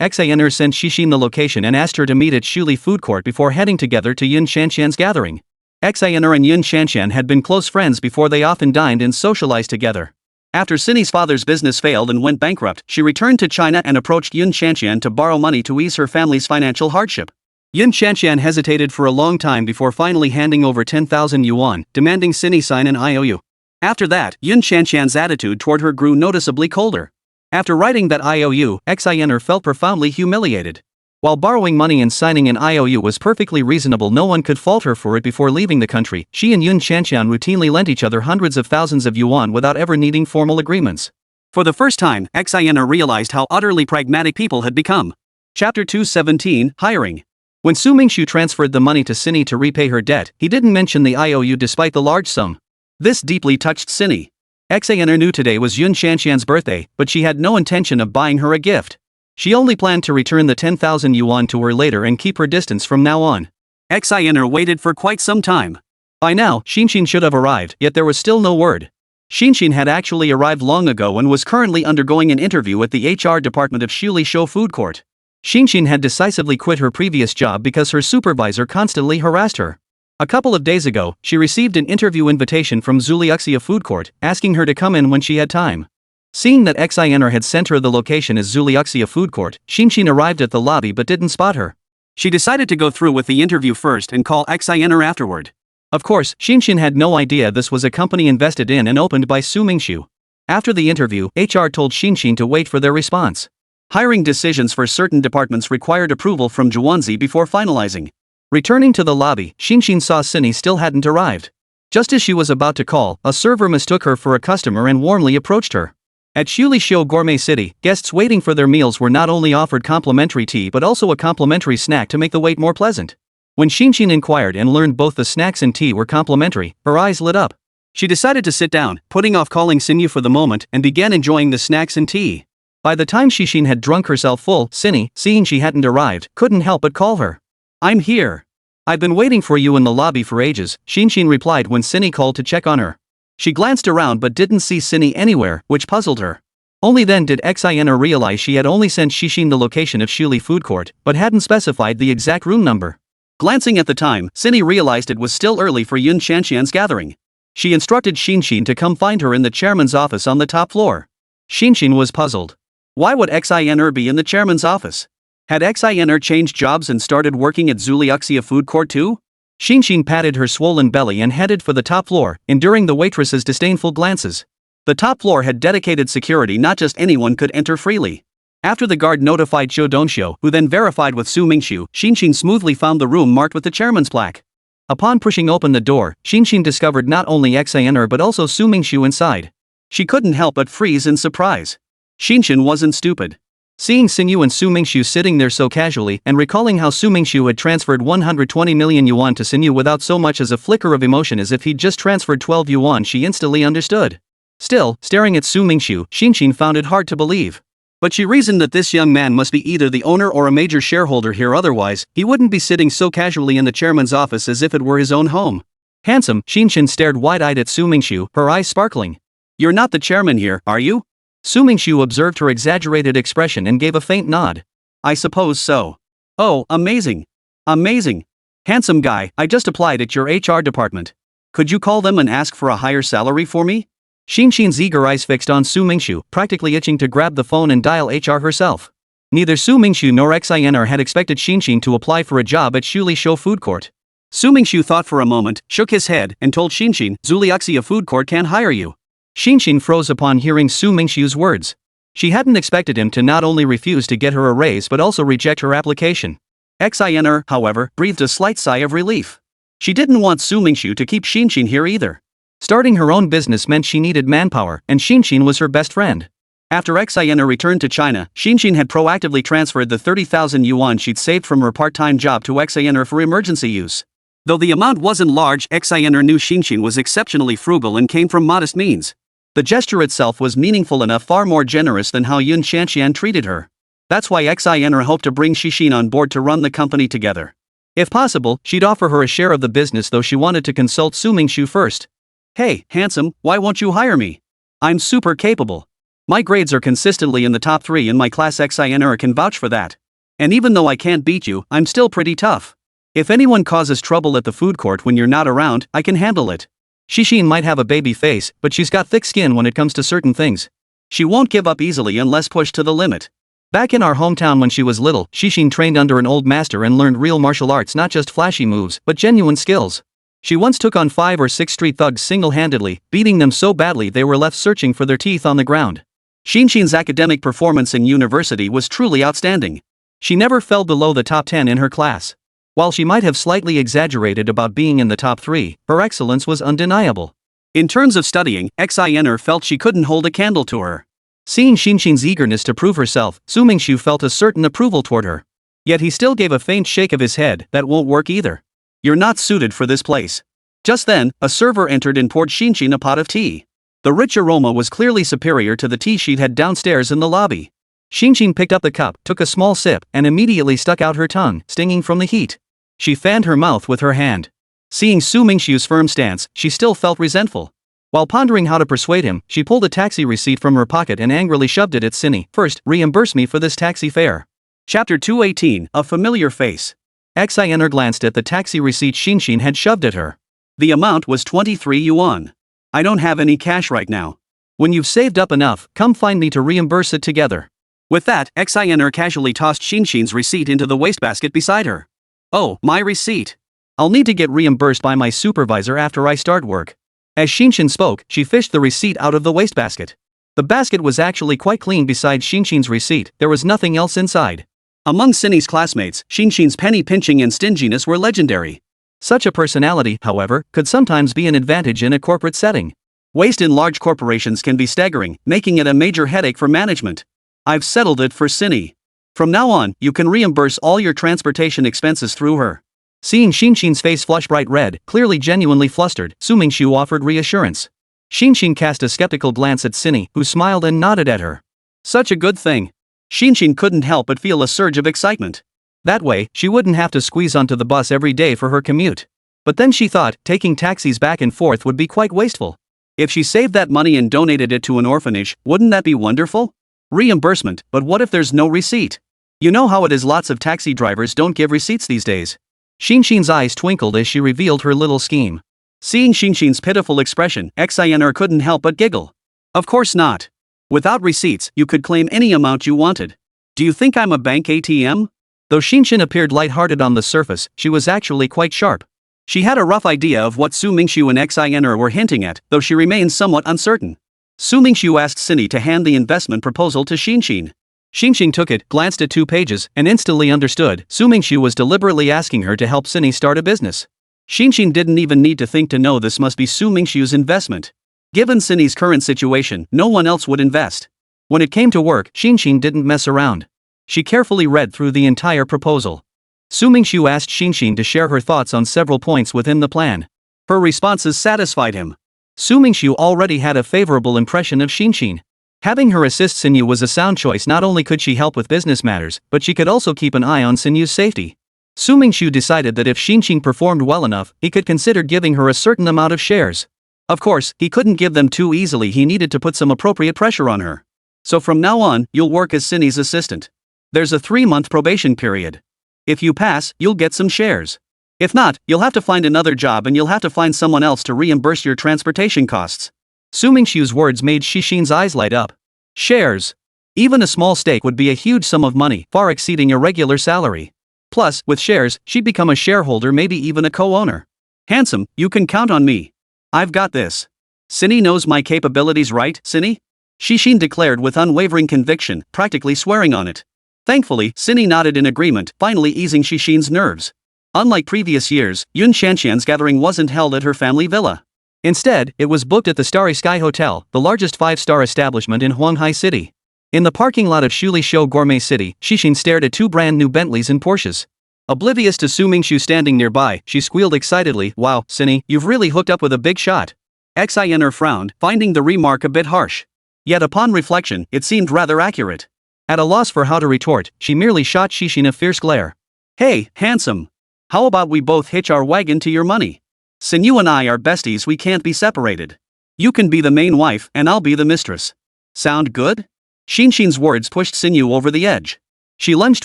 Xiner sent Xixin the location and asked her to meet at Shuli food court before heading together to Yun Qianqian's gathering. Xiner and Yun Qianqian had been close friends before. They often dined and socialized together. After Cindy's father's business failed and went bankrupt, she returned to China and approached Yun Qianqian to borrow money to ease her family's financial hardship. Yun Qianqian hesitated for a long time before finally handing over 10,000 yuan, demanding Cindy sign an IOU. After that, Yun Qianqian's attitude toward her grew noticeably colder. After writing that IOU, Xiner felt profoundly humiliated. While borrowing money and signing an IOU was perfectly reasonable, no one could fault her for it. Before leaving the country, she and Yun Qianqian routinely lent each other hundreds of thousands of yuan without ever needing formal agreements. For the first time, Xiner realized how utterly pragmatic people had become. Chapter 217, Hiring. When Mingxu transferred the money to Cindy to repay her debt, he didn't mention the IOU despite the large sum. This deeply touched Cindy. Xiner knew today was Yun Qianqian's birthday, but she had no intention of buying her a gift. She only planned to return the 10,000 yuan to her later and keep her distance from now on. Xiner waited for quite some time. By now, Xinxin should have arrived, yet there was still no word. Xinxin had actually arrived long ago and was currently undergoing an interview at the HR department of Shuli Show food court. Xinxin had decisively quit her previous job because her supervisor constantly harassed her. A couple of days ago, she received an interview invitation from Zuliuxia food court, asking her to come in when she had time. Seeing that Xiner had sent her the location as Zuliuxia food court, Xinxin arrived at the lobby but didn't spot her. She decided to go through with the interview first and call Xiner afterward. Of course, Xinxin had no idea this was a company invested in and opened by Mingxu. After the interview, HR told Xinxin to wait for their response. Hiring decisions for certain departments required approval from Juanzi before finalizing. Returning to the lobby, Xinxin saw Cindy still hadn't arrived. Just as she was about to call, a server mistook her for a customer and warmly approached her. At Shuli Show Gourmet City, guests waiting for their meals were not only offered complimentary tea but also a complimentary snack to make the wait more pleasant. When Xinxin inquired and learned both the snacks and tea were complimentary, her eyes lit up. She decided to sit down, putting off calling Xinyu for the moment, and began enjoying the snacks and tea. By the time Xixin had drunk herself full, Cindy, seeing she hadn't arrived, couldn't help but call her. "I'm here. I've been waiting for you in the lobby for ages," Xixin replied when Cindy called to check on her. She glanced around but didn't see Cindy anywhere, which puzzled her. Only then did Xiner realize she had only sent Xixin the location of Shuli food court, but hadn't specified the exact room number. Glancing at the time, Cindy realized it was still early for Yun Qianqian's gathering. She instructed Xinxin to come find her in the chairman's office on the top floor. Xinxin was puzzled. Why would Xiner be in the chairman's office? Had Xiner changed jobs and started working at Zuliuxia food court too? Xinxin patted her swollen belly and headed for the top floor, enduring the waitress's disdainful glances. The top floor had dedicated security, not just anyone could enter freely. After the guard notified Zhou Dongxiu, who then verified with Su Mingxu, Xinxin smoothly found the room marked with the chairman's plaque. Upon pushing open the door, Xinxin discovered not only Xin'er but also Su Mingxu inside. She couldn't help but freeze in surprise. Xinxin wasn't stupid. Seeing Xinyu and Su Mingxu sitting there so casually, and recalling how Su Mingxu had transferred 120 million yuan to Xinyu without so much as a flicker of emotion, as if he'd just transferred 12 yuan, she instantly understood. Still, staring at Su Mingxu, Xinxin found it hard to believe. But she reasoned that this young man must be either the owner or a major shareholder here, otherwise, he wouldn't be sitting so casually in the chairman's office as if it were his own home. Handsome, Xinxin stared wide-eyed at Su Mingxu, her eyes sparkling. "You're not the chairman here, are you?" Su Mingxu observed her exaggerated expression and gave a faint nod. "I suppose so." "Oh, amazing. Amazing. Handsome guy, I just applied at your HR department. Could you call them and ask for a higher salary for me?" Xinxin's eager eyes fixed on Su Mingxu, practically itching to grab the phone and dial HR herself. Neither Su Mingxu nor Xin'er had expected Xinxin to apply for a job at Shuli Show Food Court. Su Mingxu thought for a moment, shook his head, and told Xinxin, "Zuliaxia Food Court can't hire you." Xinxin froze upon hearing Su Mingxu's words. She hadn't expected him to not only refuse to get her a raise but also reject her application. Xin'er, however, breathed a slight sigh of relief. She didn't want Su Mingxu to keep Xinxin here either. Starting her own business meant she needed manpower, and Xinxin was her best friend. After Xin'er returned to China, Xinxin had proactively transferred the 30,000 yuan she'd saved from her part-time job to Xin'er for emergency use. Though the amount wasn't large, Xin'er knew Xinxin was exceptionally frugal and came from modest means. The gesture itself was meaningful enough, far more generous than how Yun Shanxian treated her. That's why Xin'er hoped to bring Xinxin on board to run the company together. If possible, she'd offer her a share of the business, though she wanted to consult Su Mingxu first. "Hey, handsome, why won't you hire me? I'm super capable. My grades are consistently in the top 3 in my class. Xin'er can vouch for that. And even though I can't beat you, I'm still pretty tough. If anyone causes trouble at the food court when you're not around, I can handle it." Xinxin might have a baby face, but she's got thick skin when it comes to certain things. She won't give up easily unless pushed to the limit. Back in our hometown when she was little, Xinxin trained under an old master and learned real martial arts, not just flashy moves, but genuine skills. She once took on 5 or 6 street thugs single-handedly, beating them so badly they were left searching for their teeth on the ground. Xinxin's academic performance in university was truly outstanding. She never fell below the top 10 in her class. While she might have slightly exaggerated about being in the top 3, her excellence was undeniable. In terms of studying, Xin'er felt she couldn't hold a candle to her. Seeing Xinxin's eagerness to prove herself, Su Mingxu felt a certain approval toward her. Yet he still gave a faint shake of his head. "That won't work either. You're not suited for this place." Just then, a server entered and poured Xinxin a pot of tea. The rich aroma was clearly superior to the tea she'd had downstairs in the lobby. Xinxin picked up the cup, took a small sip, and immediately stuck out her tongue, stinging from the heat. She fanned her mouth with her hand. Seeing Su Mingxu's firm stance, she still felt resentful. While pondering how to persuade him, she pulled a taxi receipt from her pocket and angrily shoved it at Cindy. "First, reimburse me for this taxi fare." Chapter 218, A Familiar Face. Xin'er glanced at the taxi receipt Xinxin had shoved at her. The amount was 23 yuan. "I don't have any cash right now. When you've saved up enough, come find me to reimburse it together." With that, Xin'er casually tossed Xinxin's receipt into the wastebasket beside her. "Oh, my receipt. I'll need to get reimbursed by my supervisor after I start work." As Xinxin spoke, she fished the receipt out of the wastebasket. The basket was actually quite clean. Besides Xinxin's receipt, there was nothing else inside. Among Cindy's classmates, Xinxin's penny-pinching and stinginess were legendary. Such a personality, however, could sometimes be an advantage in a corporate setting. Waste in large corporations can be staggering, making it a major headache for management. "I've settled it for Cindy. From now on, you can reimburse all your transportation expenses through her." Seeing Xinxin's face flush bright red, clearly genuinely flustered, Su Mingxu offered reassurance. Xinxin cast a skeptical glance at Cindy, who smiled and nodded at her. Such a good thing. Xinxin couldn't help but feel a surge of excitement. That way, she wouldn't have to squeeze onto the bus every day for her commute. But then she thought, taking taxis back and forth would be quite wasteful. If she saved that money and donated it to an orphanage, wouldn't that be wonderful? Reimbursement, but what if there's no receipt? You know how it is, lots of taxi drivers don't give receipts these days. Xinxin's eyes twinkled as she revealed her little scheme. Seeing Xinxin's pitiful expression, Xin'er couldn't help but giggle. "Of course not. Without receipts, you could claim any amount you wanted. Do you think I'm a bank ATM?" Though Xinxin appeared lighthearted on the surface, she was actually quite sharp. She had a rough idea of what Su Mingxu and Xin'er were hinting at, though she remained somewhat uncertain. Su Mingxu asked Cindy to hand the investment proposal to Xinxin. Xinxin took it, glanced at 2 pages, and instantly understood Su Mingxu was deliberately asking her to help Cindy start a business. Xinxin didn't even need to think to know this must be Su Mingxu's investment. Given Cindy's current situation, no one else would invest. When it came to work, Xinxin didn't mess around. She carefully read through the entire proposal. Su Mingxu asked Xinxin to share her thoughts on several points within the plan. Her responses satisfied him. Su Mingxu already had a favorable impression of Xinxin. Having her assist Sinyu was a sound choice. Not only could she help with business matters, but she could also keep an eye on Sinyu's safety. Su Mingxu decided that if Xinxin performed well enough, he could consider giving her a certain amount of shares. Of course, he couldn't give them too easily. He needed to put some appropriate pressure on her. So from now on, you'll work as Sinyu's assistant. There's a 3-month probation period. If you pass, you'll get some shares. If not, you'll have to find another job and you'll have to find someone else to reimburse your transportation costs. Su Mingxu's words made Xinxin's eyes light up. Shares. Even a small stake would be a huge sum of money, far exceeding a regular salary. Plus, with shares, she'd become a shareholder, maybe even a co-owner. Handsome, you can count on me. I've got this. Cindy knows my capabilities, right, Cindy? Xinxin declared with unwavering conviction, practically swearing on it. Thankfully, Cindy nodded in agreement, finally easing Xinxin's nerves. Unlike previous years, Yun Xianxian's gathering wasn't held at her family villa. Instead, it was booked at the Starry Sky Hotel, the largest 5-star establishment in Huanghai City. In the parking lot of Shuli Shou Gourmet City, Xinxin stared at 2 brand new Bentleys and Porsches. Oblivious to Su Mingxu standing nearby, she squealed excitedly, "Wow, Cindy, you've really hooked up with a big shot." Xiner frowned, finding the remark a bit harsh. Yet upon reflection, it seemed rather accurate. At a loss for how to retort, she merely shot Xinxin a fierce glare. "Hey, handsome. How about we both hitch our wagon to your money? Sinyu and I are besties, we can't be separated. You can be the main wife, and I'll be the mistress. Sound good?" Xinxin's words pushed Sinyu over the edge. She lunged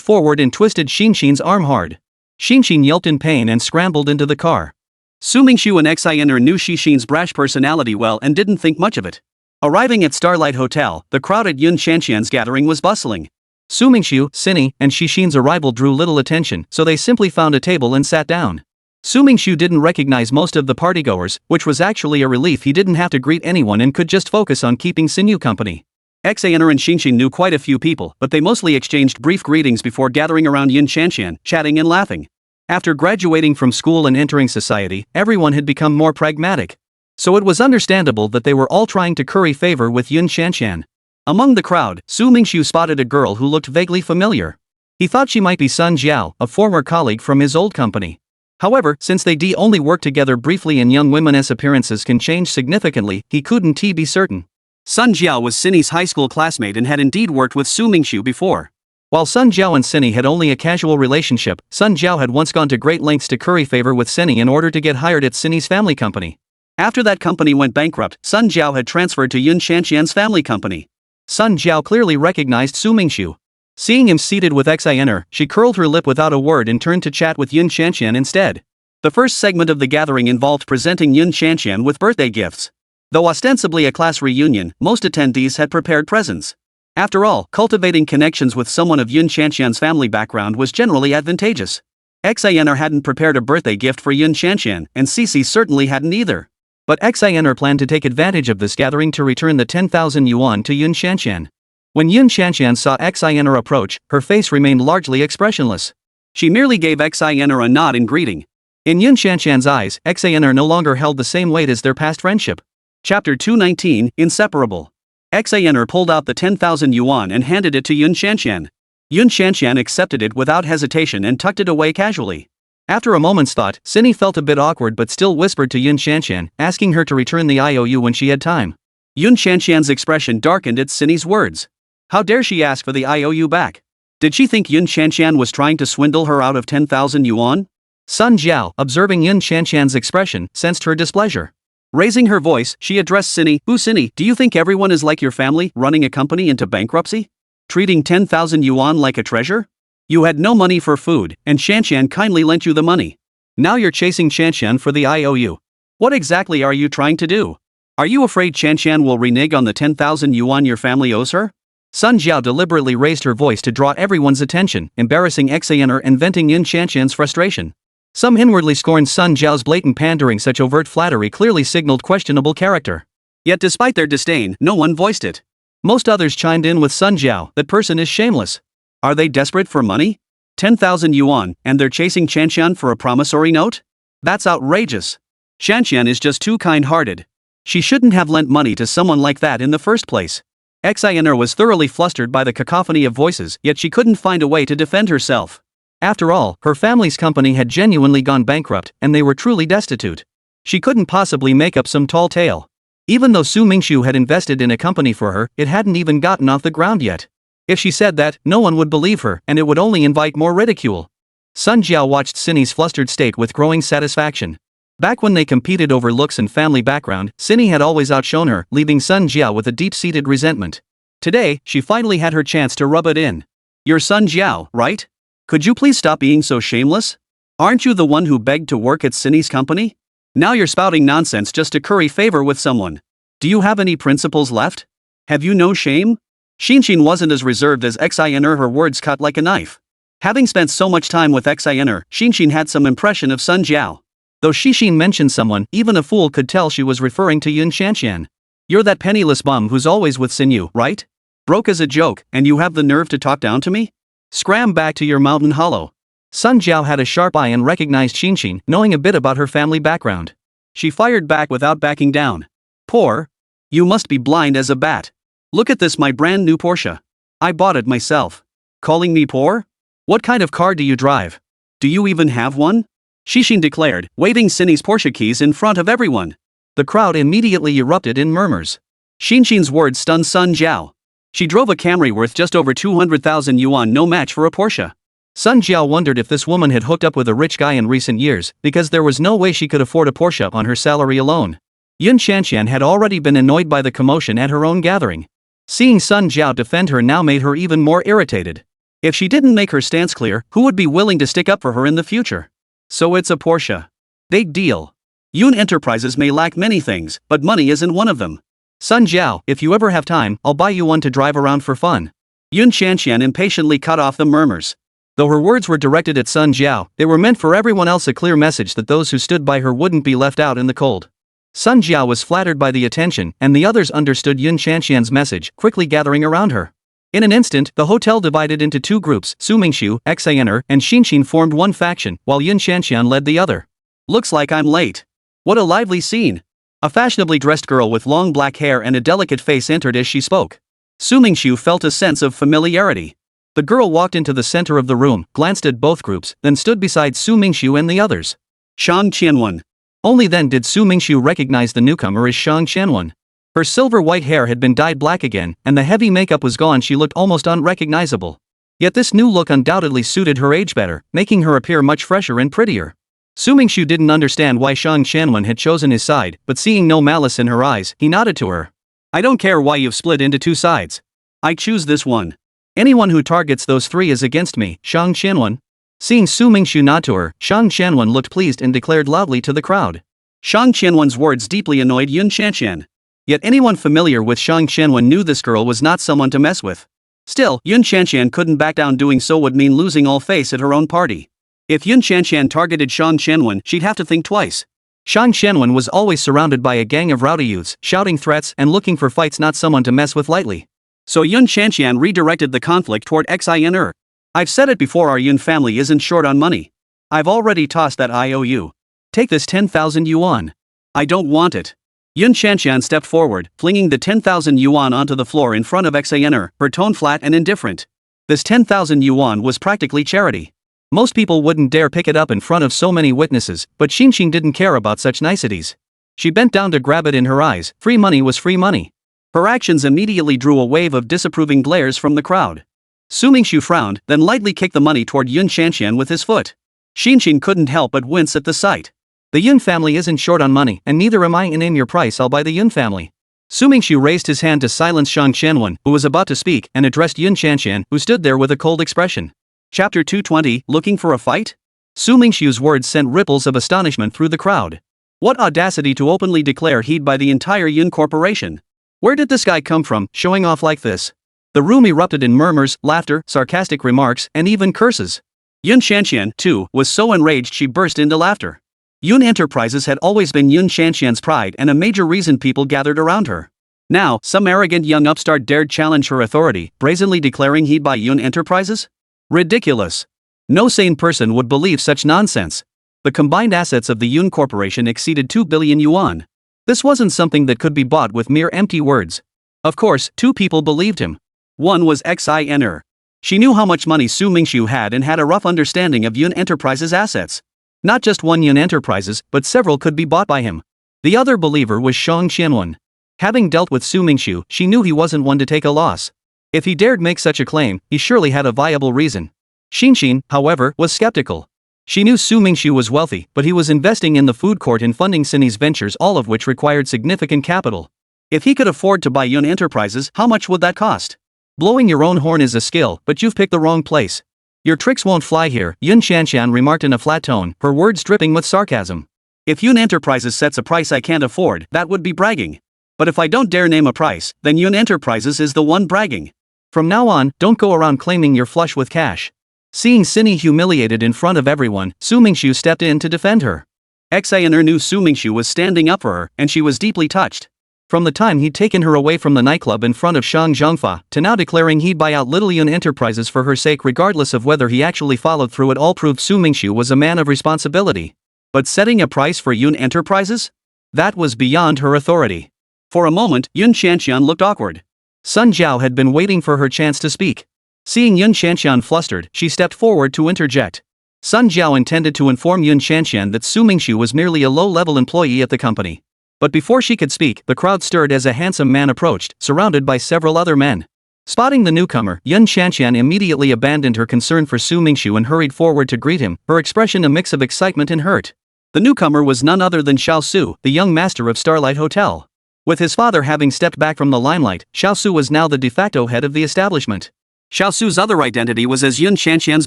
forward and twisted Xinxin's arm hard. Xinxin yelped in pain and scrambled into the car. Su Mingxu and Xiner knew Xinxin's brash personality well and didn't think much of it. Arriving at Starlight Hotel, the crowd at Yun Xianxian's gathering was bustling. Su Mingxu, Cindy, and Xinxin's arrival drew little attention, so they simply found a table and sat down. Su Mingxu didn't recognize most of the partygoers, which was actually a relief. He didn't have to greet anyone and could just focus on keeping Sinyu company. Xiner and Xinxin knew quite a few people, but they mostly exchanged brief greetings before gathering around Yun Xianxian, chatting and laughing. After graduating from school and entering society, everyone had become more pragmatic. So it was understandable that they were all trying to curry favor with Yun Xianxian. Among the crowd, Su Mingxu spotted a girl who looked vaguely familiar. He thought she might be Sun Jiao, a former colleague from his old company. However, since they only worked together briefly and young women's appearances can change significantly, he couldn't be certain. Sun Jiao was Cindy's high school classmate and had indeed worked with Su Mingxu before. While Sun Jiao and Cindy had only a casual relationship, Sun Jiao had once gone to great lengths to curry favor with Cindy in order to get hired at Cindy's family company. After that company went bankrupt, Sun Jiao had transferred to Yun Xianxian's family company. Sun Jiao clearly recognized Su Mingxu. Seeing him seated with Xiner, she curled her lip without a word and turned to chat with Yun Xianxian instead. The first segment of the gathering involved presenting Yun Xianxian with birthday gifts. Though ostensibly a class reunion, most attendees had prepared presents. After all, cultivating connections with someone of Yun Xianxian's family background was generally advantageous. Xiner hadn't prepared a birthday gift for Yun Xianxian, and Cici certainly hadn't either. But Xiner planned to take advantage of this gathering to return the 10,000 yuan to Yun Xianxian. When Yun Xianxian saw Xiner approach, her face remained largely expressionless. She merely gave Xiner a nod in greeting. In Yun Xianxian's eyes, Xiner no longer held the same weight as their past friendship. Chapter 219, Inseparable. Xiner pulled out the 10,000 yuan and handed it to Yun Xianxian. Yun Xianxian accepted it without hesitation and tucked it away casually. After a moment's thought, Cindy felt a bit awkward but still whispered to Yun Xianxian, asking her to return the IOU when she had time. Yun Xianxian's expression darkened at Cindy's words. How dare she ask for the IOU back? Did she think Yun Xianxian was trying to swindle her out of 10,000 yuan? Sun Jiao, observing Yun Xianxian's expression, sensed her displeasure. Raising her voice, she addressed Cindy. Cindy, do you think everyone is like your family, running a company into bankruptcy? Treating 10,000 yuan like a treasure? You had no money for food, and Xianxian kindly lent you the money. Now you're chasing Xianxian for the IOU. What exactly are you trying to do? Are you afraid Xianxian will renege on the 10,000 yuan your family owes her? Sun Jiao deliberately raised her voice to draw everyone's attention, embarrassing Xiner and venting Yun Xianxian's frustration. Some inwardly scorned Sun Jiao's blatant pandering. Such overt flattery clearly signaled questionable character. Yet despite their disdain, no one voiced it. Most others chimed in with Sun Jiao, that person is shameless. Are they desperate for money? 10,000 yuan, and they're chasing Shanxian for a promissory note? That's outrageous. Shanxian is just too kind-hearted. She shouldn't have lent money to someone like that in the first place. Xiner was thoroughly flustered by the cacophony of voices, yet she couldn't find a way to defend herself. After all, her family's company had genuinely gone bankrupt, and they were truly destitute. She couldn't possibly make up some tall tale. Even though Su Mingxu had invested in a company for her, it hadn't even gotten off the ground yet. If she said that, no one would believe her, and it would only invite more ridicule. Sun Jiao watched Cindy's flustered state with growing satisfaction. Back when they competed over looks and family background, Cindy had always outshone her, leaving Sun Jiao with a deep-seated resentment. Today, she finally had her chance to rub it in. You're Sun Jiao, right? Could you please stop being so shameless? Aren't you the one who begged to work at Cindy's company? Now you're spouting nonsense just to curry favor with someone. Do you have any principles left? Have you no shame? Xinxin wasn't as reserved as Xiner, her words cut like a knife. Having spent so much time with Xiner, Xinxin had some impression of Sun Jiao. Though Xinxin mentioned someone, even a fool could tell she was referring to Yun Shanxian. You're that penniless bum who's always with Xinyu, right? Broke as a joke, and you have the nerve to talk down to me? Scram back to your mountain hollow. Sun Jiao had a sharp eye and recognized Xinxin, knowing a bit about her family background. She fired back without backing down. Poor? You must be blind as a bat. Look at this, my brand new Porsche. I bought it myself. Calling me poor? What kind of car do you drive? Do you even have one? Xinxin declared, waving Cindy's Porsche keys in front of everyone. The crowd immediately erupted in murmurs. Xinxin's words stunned Sun Jiao. She drove a Camry worth just over 200,000 yuan, no match for a Porsche. Sun Jiao wondered if this woman had hooked up with a rich guy in recent years, because there was no way she could afford a Porsche on her salary alone. Yun Shanxian had already been annoyed by the commotion at her own gathering. Seeing Sun Jiao defend her now made her even more irritated. If she didn't make her stance clear, who would be willing to stick up for her in the future? So it's a Porsche. Big deal. Yun Enterprises may lack many things, but money isn't one of them. Sun Jiao, if you ever have time, I'll buy you one to drive around for fun. Yun Shanxian impatiently cut off the murmurs. Though her words were directed at Sun Jiao, they were meant for everyone else, a clear message that those who stood by her wouldn't be left out in the cold. Sun Jiao was flattered by the attention, and the others understood Yun Shanxian's message, quickly gathering around her. In an instant, the hotel divided into two groups. Su Mingxu, Xiner, and Xinxin formed one faction, while Yun Shanxian led the other. Looks like I'm late. What a lively scene. A fashionably dressed girl with long black hair and a delicate face entered as she spoke. Su Mingxu felt a sense of familiarity. The girl walked into the center of the room, glanced at both groups, then stood beside Su Mingxu and the others. Shang Qianwen. Only then did Su Mingxu recognize the newcomer as Shang Qianwen. Her silver-white hair had been dyed black again, and the heavy makeup was gone. She looked almost unrecognizable. Yet this new look undoubtedly suited her age better, making her appear much fresher and prettier. Su Mingxu didn't understand why Shang Qianwen had chosen his side, but seeing no malice in her eyes, he nodded to her. I don't care why you've split into two sides. I choose this one. Anyone who targets those three is against me, Shang Qianwen. Seeing Su Mingxu nod to her, Shang Qianwen looked pleased and declared loudly to the crowd. Shang Qianwen's words deeply annoyed Yun Shanxian. Yet anyone familiar with Shang Qianwen knew this girl was not someone to mess with. Still, Yun Shanxian couldn't back down. Doing so would mean losing all face at her own party. If Yun Shanxian targeted Shang Qianwen, she'd have to think twice. Shang Qianwen was always surrounded by a gang of rowdy youths, shouting threats and looking for fights, not someone to mess with lightly. So Yun Shanxian redirected the conflict toward Xiner. I've said it before, our Yun family isn't short on money. I've already tossed that IOU. Take this 10,000 yuan. I don't want it. Yun Shanxian stepped forward, flinging the 10,000 yuan onto the floor in front of Xiner, her tone flat and indifferent. This 10,000 yuan was practically charity. Most people wouldn't dare pick it up in front of so many witnesses, but Xinxin didn't care about such niceties. She bent down to grab it in her eyes. Free money was free money. Her actions immediately drew a wave of disapproving glares from the crowd. Su Mingxu frowned, then lightly kicked the money toward Yun Shanxian with his foot. Xinxin couldn't help but wince at the sight. The Yun family isn't short on money, and neither am I. In your price, I'll buy the Yun family. Su Mingxu raised his hand to silence Shang Qianwen, who was about to speak, and addressed Yun Shanxian, who stood there with a cold expression. Chapter 220, Looking for a Fight? Su Mingxu's words sent ripples of astonishment through the crowd. What audacity to openly declare he'd buy the entire Yun corporation. Where did this guy come from, showing off like this? The room erupted in murmurs, laughter, sarcastic remarks, and even curses. Yun Shanxian, too, was so enraged she burst into laughter. Yun Enterprises had always been Yun Shanshan's pride and a major reason people gathered around her. Now, some arrogant young upstart dared challenge her authority, brazenly declaring he'd buy Yun Enterprises? Ridiculous. No sane person would believe such nonsense. The combined assets of the Yun Corporation exceeded 2 billion yuan. This wasn't something that could be bought with mere empty words. Of course, two people believed him. One was Xin. She knew how much money Su Mingxu had and had a rough understanding of Yun Enterprises' assets. Not just one Yun Enterprises, but several could be bought by him. The other believer was Shang Qianwen. Having dealt with Su Mingxu, she knew he wasn't one to take a loss. If he dared make such a claim, he surely had a viable reason. Xinxin, however, was skeptical. She knew Su Mingxu was wealthy, but he was investing in the food court and funding Cindy's ventures, all of which required significant capital. If he could afford to buy Yun Enterprises, how much would that cost? Blowing your own horn is a skill, but you've picked the wrong place. Your tricks won't fly here, Yun Shanshan remarked in a flat tone, her words dripping with sarcasm. If Yun Enterprises sets a price I can't afford, that would be bragging. But if I don't dare name a price, then Yun Enterprises is the one bragging. From now on, don't go around claiming you're flush with cash. Seeing Cindy humiliated in front of everyone, Su Mingxu stepped in to defend her. Xin knew Su Mingxu was standing up for her, and she was deeply touched. From the time he'd taken her away from the nightclub in front of Shang Zhengfa, to now declaring he'd buy out little Yun Enterprises for her sake regardless of whether he actually followed through, it all proved Su Mingxu was a man of responsibility. But setting a price for Yun Enterprises? That was beyond her authority. For a moment, Yun Shanshan looked awkward. Sun Jiao had been waiting for her chance to speak. Seeing Yun Shanshan flustered, she stepped forward to interject. Sun Jiao intended to inform Yun Shanshan that Su Mingxu was merely a low-level employee at the company. But before she could speak, the crowd stirred as a handsome man approached, surrounded by several other men. Spotting the newcomer, Yun Shanshan immediately abandoned her concern for Su Mingxu and hurried forward to greet him, her expression a mix of excitement and hurt. The newcomer was none other than Xiao Su, the young master of Starlight Hotel. With his father having stepped back from the limelight, Xiao Su was now the de facto head of the establishment. Xiao Su's other identity was as Yun Shanshan's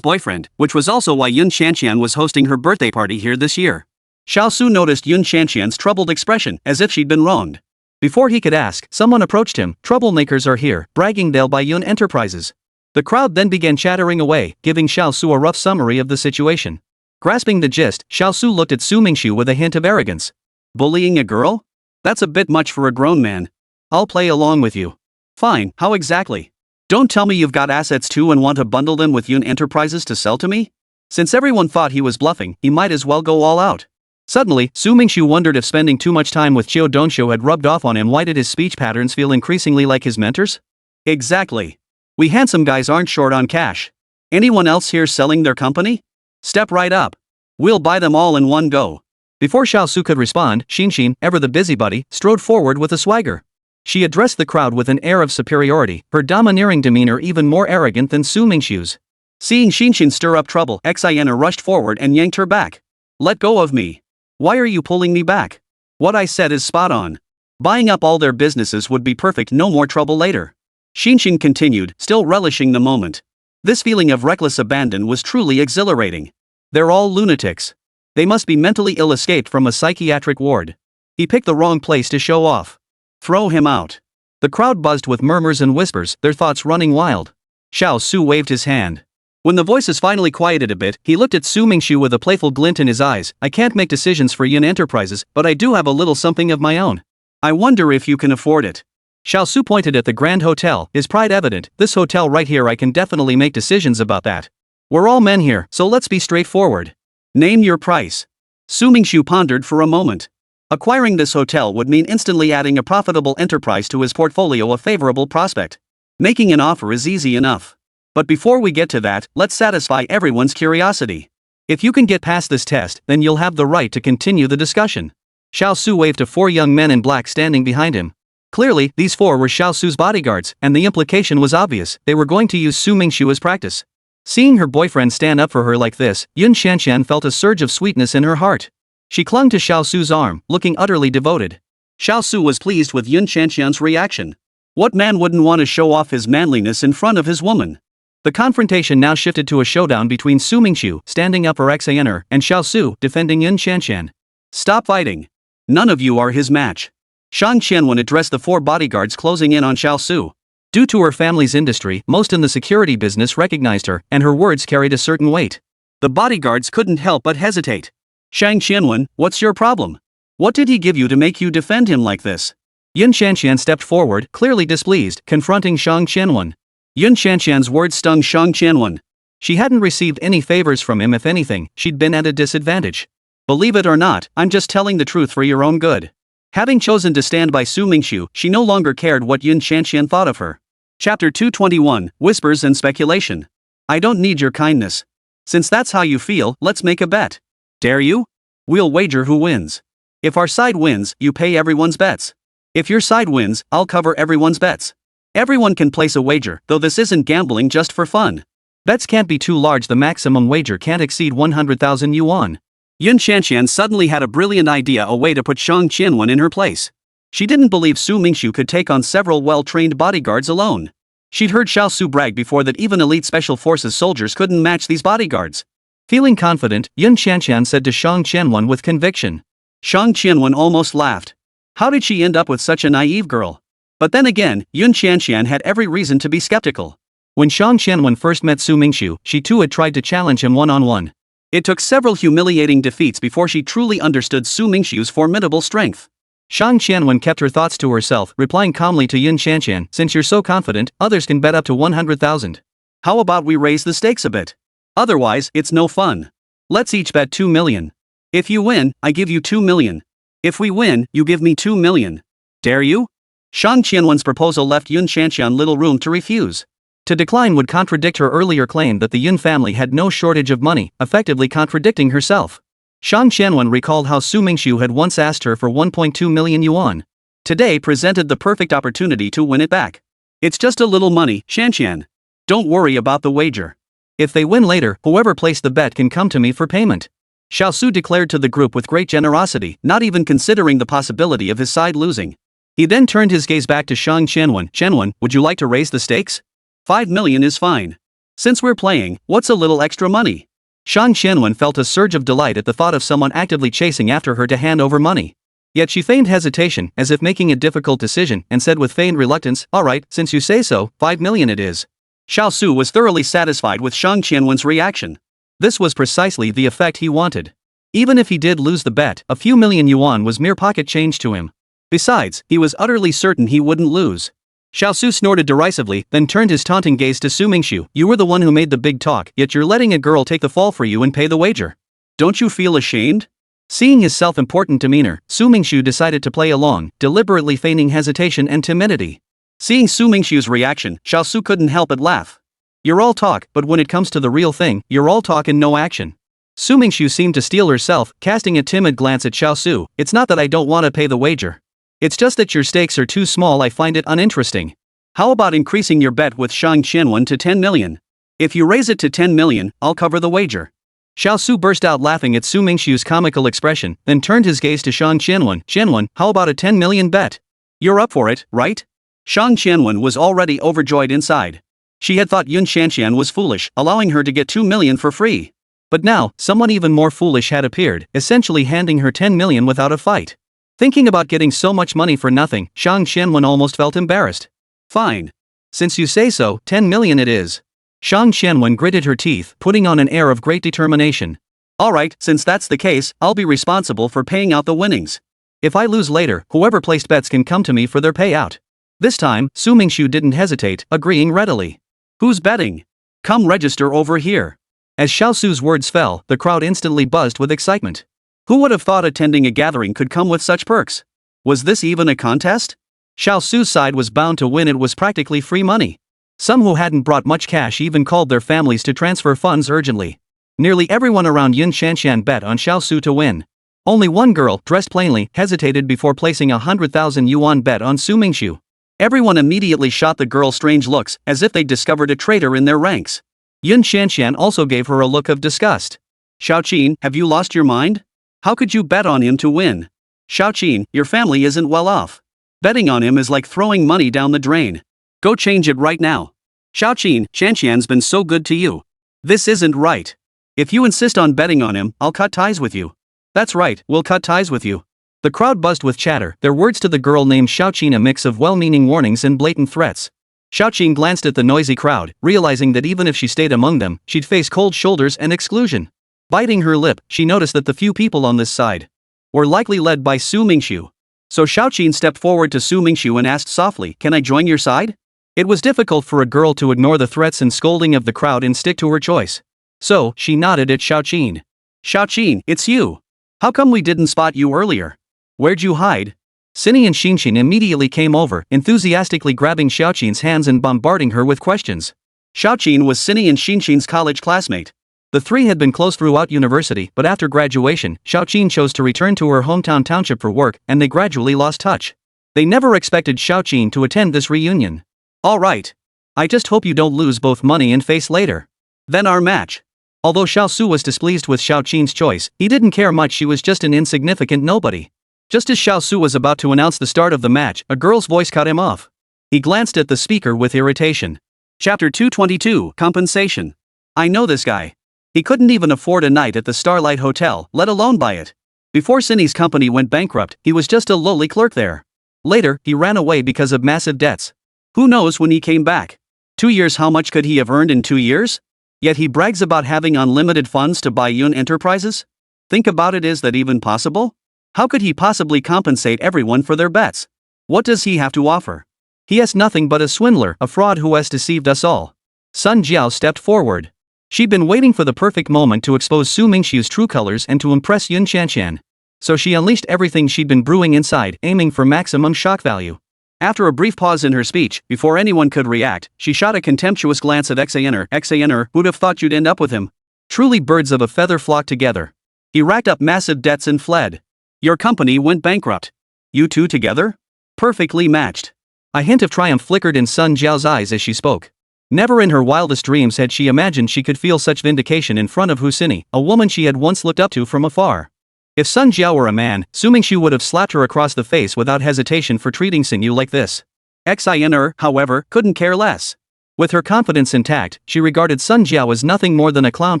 boyfriend, which was also why Yun Shanshan was hosting her birthday party here this year. Xiao Su noticed Yun Shanshan's troubled expression, as if she'd been wronged. Before he could ask, someone approached him. Troublemakers are here, bragging they'll buy Yun Enterprises. The crowd then began chattering away, giving Xiao Su a rough summary of the situation. Grasping the gist, Xiao Su looked at Su Mingxu with a hint of arrogance. Bullying a girl? That's a bit much for a grown man. I'll play along with you. Fine, how exactly? Don't tell me you've got assets too and want to bundle them with Yun Enterprises to sell to me? Since everyone thought he was bluffing, he might as well go all out. Suddenly, Su Mingxu wondered if spending too much time with Qiu Dongxiu had rubbed off on him. Why did his speech patterns feel increasingly like his mentors? Exactly. We handsome guys aren't short on cash. Anyone else here selling their company? Step right up. We'll buy them all in one go. Before Xiao Su could respond, Xinxin, ever the busybody, strode forward with a swagger. She addressed the crowd with an air of superiority, her domineering demeanor even more arrogant than Su Mingxu's. Seeing Xinxin stir up trouble, Xin rushed forward and yanked her back. Let go of me. Why are you pulling me back? What I said is spot on. Buying up all their businesses would be perfect, no more trouble later. Xinxin continued, still relishing the moment. This feeling of reckless abandon was truly exhilarating. They're all lunatics. They must be mentally ill, escaped from a psychiatric ward. He picked the wrong place to show off. Throw him out. The crowd buzzed with murmurs and whispers, their thoughts running wild. Xiao Su waved his hand. When the voices finally quieted a bit, he looked at Su Mingxu with a playful glint in his eyes. I can't make decisions for Yun Enterprises, but I do have a little something of my own. I wonder if you can afford it. Xiao Su pointed at the Grand Hotel, his pride evident. This hotel right here, I can definitely make decisions about that. We're all men here, so let's be straightforward. Name your price. Su Mingxu pondered for a moment. Acquiring this hotel would mean instantly adding a profitable enterprise to his portfolio, a favorable prospect. Making an offer is easy enough. But before we get to that, let's satisfy everyone's curiosity. If you can get past this test, then you'll have the right to continue the discussion. Xiao Su waved to 4 young men in black standing behind him. Clearly, these 4 were Xiao Su's bodyguards, and the implication was obvious. They were going to use Su Mingxu as practice. Seeing her boyfriend stand up for her like this, Yun Shanshan felt a surge of sweetness in her heart. She clung to Xiao Su's arm, looking utterly devoted. Xiao Su was pleased with Yun Shanshan's reaction. What man wouldn't want to show off his manliness in front of his woman? The confrontation now shifted to a showdown between Su Mingxu, standing up for Xin, and Xiao Su, defending Yun Shanshan. Stop fighting. None of you are his match. Shang Qianwen addressed the 4 bodyguards closing in on Xiao Su. Due to her family's industry, most in the security business recognized her, and her words carried a certain weight. The bodyguards couldn't help but hesitate. Shang Qianwen, what's your problem? What did he give you to make you defend him like this? Yun Shanshan stepped forward, clearly displeased, confronting Shang Qianwen. Yun Shanshan's words stung Shang Qianwen. She hadn't received any favors from him. If anything, she'd been at a disadvantage. Believe it or not, I'm just telling the truth for your own good. Having chosen to stand by Su Mingxu, she no longer cared what Yun Shanshan thought of her. Chapter 221, Whispers and Speculation. I don't need your kindness. Since that's how you feel, let's make a bet. Dare you? We'll wager who wins. If our side wins, you pay everyone's bets. If your side wins, I'll cover everyone's bets. Everyone can place a wager, though this isn't gambling just for fun. Bets can't be too large. The maximum wager can't exceed 100,000 yuan. Yun Shanshan suddenly had a brilliant idea, a way to put Shang Qianwen in her place. She didn't believe Su Mingxu could take on several well-trained bodyguards alone. She'd heard Xiao Su brag before that even elite special forces soldiers couldn't match these bodyguards. Feeling confident, Yun Shanshan said to Shang Qianwen with conviction. Shang Qianwen almost laughed. How did she end up with such a naive girl? But then again, Yun Shanshan had every reason to be skeptical. When Shang Qianwen first met Su Mingxu, she too had tried to challenge him one-on-one. It took several humiliating defeats before she truly understood Su Mingxu's formidable strength. Shang Qianwen kept her thoughts to herself, replying calmly to Yun Shanshan, since you're so confident, others can bet up to 100,000. How about we raise the stakes a bit? Otherwise, it's no fun. Let's each bet 2 million. If you win, I give you 2 million. If we win, you give me 2 million. Dare you? Shang Qianwen's proposal left Yun Shanshan little room to refuse. To decline would contradict her earlier claim that the Yun family had no shortage of money, effectively contradicting herself. Shang Qianwen recalled how Su Mingxu had once asked her for 1.2 million yuan. Today presented the perfect opportunity to win it back. It's just a little money, Shanshan. Don't worry about the wager. If they win later, whoever placed the bet can come to me for payment. Xiao Su declared to the group with great generosity, not even considering the possibility of his side losing. He then turned his gaze back to Shang Qianwen. Qianwen, would you like to raise the stakes? 5 million is fine. Since we're playing, what's a little extra money? Shang Qianwen felt a surge of delight at the thought of someone actively chasing after her to hand over money. Yet she feigned hesitation, as if making a difficult decision, and said with feigned reluctance, alright, since you say so, 5 million it is. Xiao Su was thoroughly satisfied with Shang Qianwen's reaction. This was precisely the effect he wanted. Even if he did lose the bet, a few million yuan was mere pocket change to him. Besides, he was utterly certain he wouldn't lose. Xiao Su snorted derisively, then turned his taunting gaze to Su Mingxu. You were the one who made the big talk, yet you're letting a girl take the fall for you and pay the wager. Don't you feel ashamed? Seeing his self-important demeanor, Su Mingxu decided to play along, deliberately feigning hesitation and timidity. Seeing Su Mingxu's reaction, Xiao Su couldn't help but laugh. You're all talk, but when it comes to the real thing, you're all talk and no action. Su Mingxu seemed to steel herself, casting a timid glance at Xiao Su. It's not that I don't want to pay the wager. It's just that your stakes are too small. I find it uninteresting. How about increasing your bet with Shang Qianwen to 10 million? If you raise it to 10 million, I'll cover the wager. Xiao Su burst out laughing at Su Mingxu's comical expression, then turned his gaze to Shang Qianwen. Qianwen, how about a 10 million bet? You're up for it, right? Shang Qianwen was already overjoyed inside. She had thought Yun Shanshan was foolish, allowing her to get 2 million for free. But now, someone even more foolish had appeared, essentially handing her 10 million without a fight. Thinking about getting so much money for nothing, Shang Qianwen almost felt embarrassed. Fine. Since you say so, 10 million it is. Shang Qianwen gritted her teeth, putting on an air of great determination. Alright, since that's the case, I'll be responsible for paying out the winnings. If I lose later, whoever placed bets can come to me for their payout. This time, Su Mingxu didn't hesitate, agreeing readily. Who's betting? Come register over here. As Xiao Su's words fell, the crowd instantly buzzed with excitement. Who would have thought attending a gathering could come with such perks? Was this even a contest? Xiao Su's side was bound to win. It was practically free money. Some who hadn't brought much cash even called their families to transfer funds urgently. Nearly everyone around Yun Shanshan bet on Xiao Su to win. Only one girl, dressed plainly, hesitated before placing a 100,000 yuan bet on Su Mingxu. Everyone immediately shot the girl strange looks, as if they'd discovered a traitor in their ranks. Yun Shanshan also gave her a look of disgust. Xiaoqin, have you lost your mind? How could you bet on him to win? Xiaoqin, your family isn't well off. Betting on him is like throwing money down the drain. Go change it right now. Xiaoqin, Shanshan's been so good to you. This isn't right. If you insist on betting on him, I'll cut ties with you. That's right, we'll cut ties with you. The crowd buzzed with chatter, their words to the girl named Xiaoqin a mix of well-meaning warnings and blatant threats. Xiaoqin glanced at the noisy crowd, realizing that even if she stayed among them, she'd face cold shoulders and exclusion. Biting her lip, she noticed that the few people on this side were likely led by Su Mingxu. So Xiaoqin stepped forward to Su Mingxu and asked softly, "Can I join your side?" It was difficult for a girl to ignore the threats and scolding of the crowd and stick to her choice. So, she nodded at Xiaoqin. "Xiaoqin, it's you. How come we didn't spot you earlier? Where'd you hide?" Cindy and Xinxin immediately came over, enthusiastically grabbing Xiaoqin's hands and bombarding her with questions. Xiaoqin was Cindy and Xinxin's college classmate. The three had been close throughout university, but after graduation, Xiaoqin chose to return to her hometown township for work, and they gradually lost touch. They never expected Xiaoqin to attend this reunion. "All right. I just hope you don't lose both money and face later. Then our match." Although Xiao Su was displeased with Xiaoqin's choice, he didn't care much. She was just an insignificant nobody. Just as Xiao Su was about to announce the start of the match, a girl's voice cut him off. He glanced at the speaker with irritation. Chapter 222, Compensation. "I know this guy. He couldn't even afford a night at the Starlight Hotel, let alone buy it. Before Cindy's company went bankrupt, he was just a lowly clerk there. Later, he ran away because of massive debts. Who knows when he came back? 2 years. How much could he have earned in 2 years? Yet he brags about having unlimited funds to buy Yun Enterprises? Think about it, is that even possible? How could he possibly compensate everyone for their bets? What does he have to offer? He has nothing but a swindler, a fraud who has deceived us all." Sun Jiao stepped forward. She'd been waiting for the perfect moment to expose Su Mingxiu's true colors and to impress Yun Qianqian. So she unleashed everything she'd been brewing inside, aiming for maximum shock value. After a brief pause in her speech, before anyone could react, she shot a contemptuous glance at Xaner. "Who'd have thought you'd end up with him? Truly birds of a feather flock together. He racked up massive debts and fled. Your company went bankrupt. You two together? Perfectly matched." A hint of triumph flickered in Sun Jiao's eyes as she spoke. Never in her wildest dreams had she imagined she could feel such vindication in front of Husini, a woman she had once looked up to from afar. If Sun Jiao were a man, Su Mingxu would have slapped her across the face without hesitation for treating Xinyu like this. Xiner, however, couldn't care less. With her confidence intact, she regarded Sun Jiao as nothing more than a clown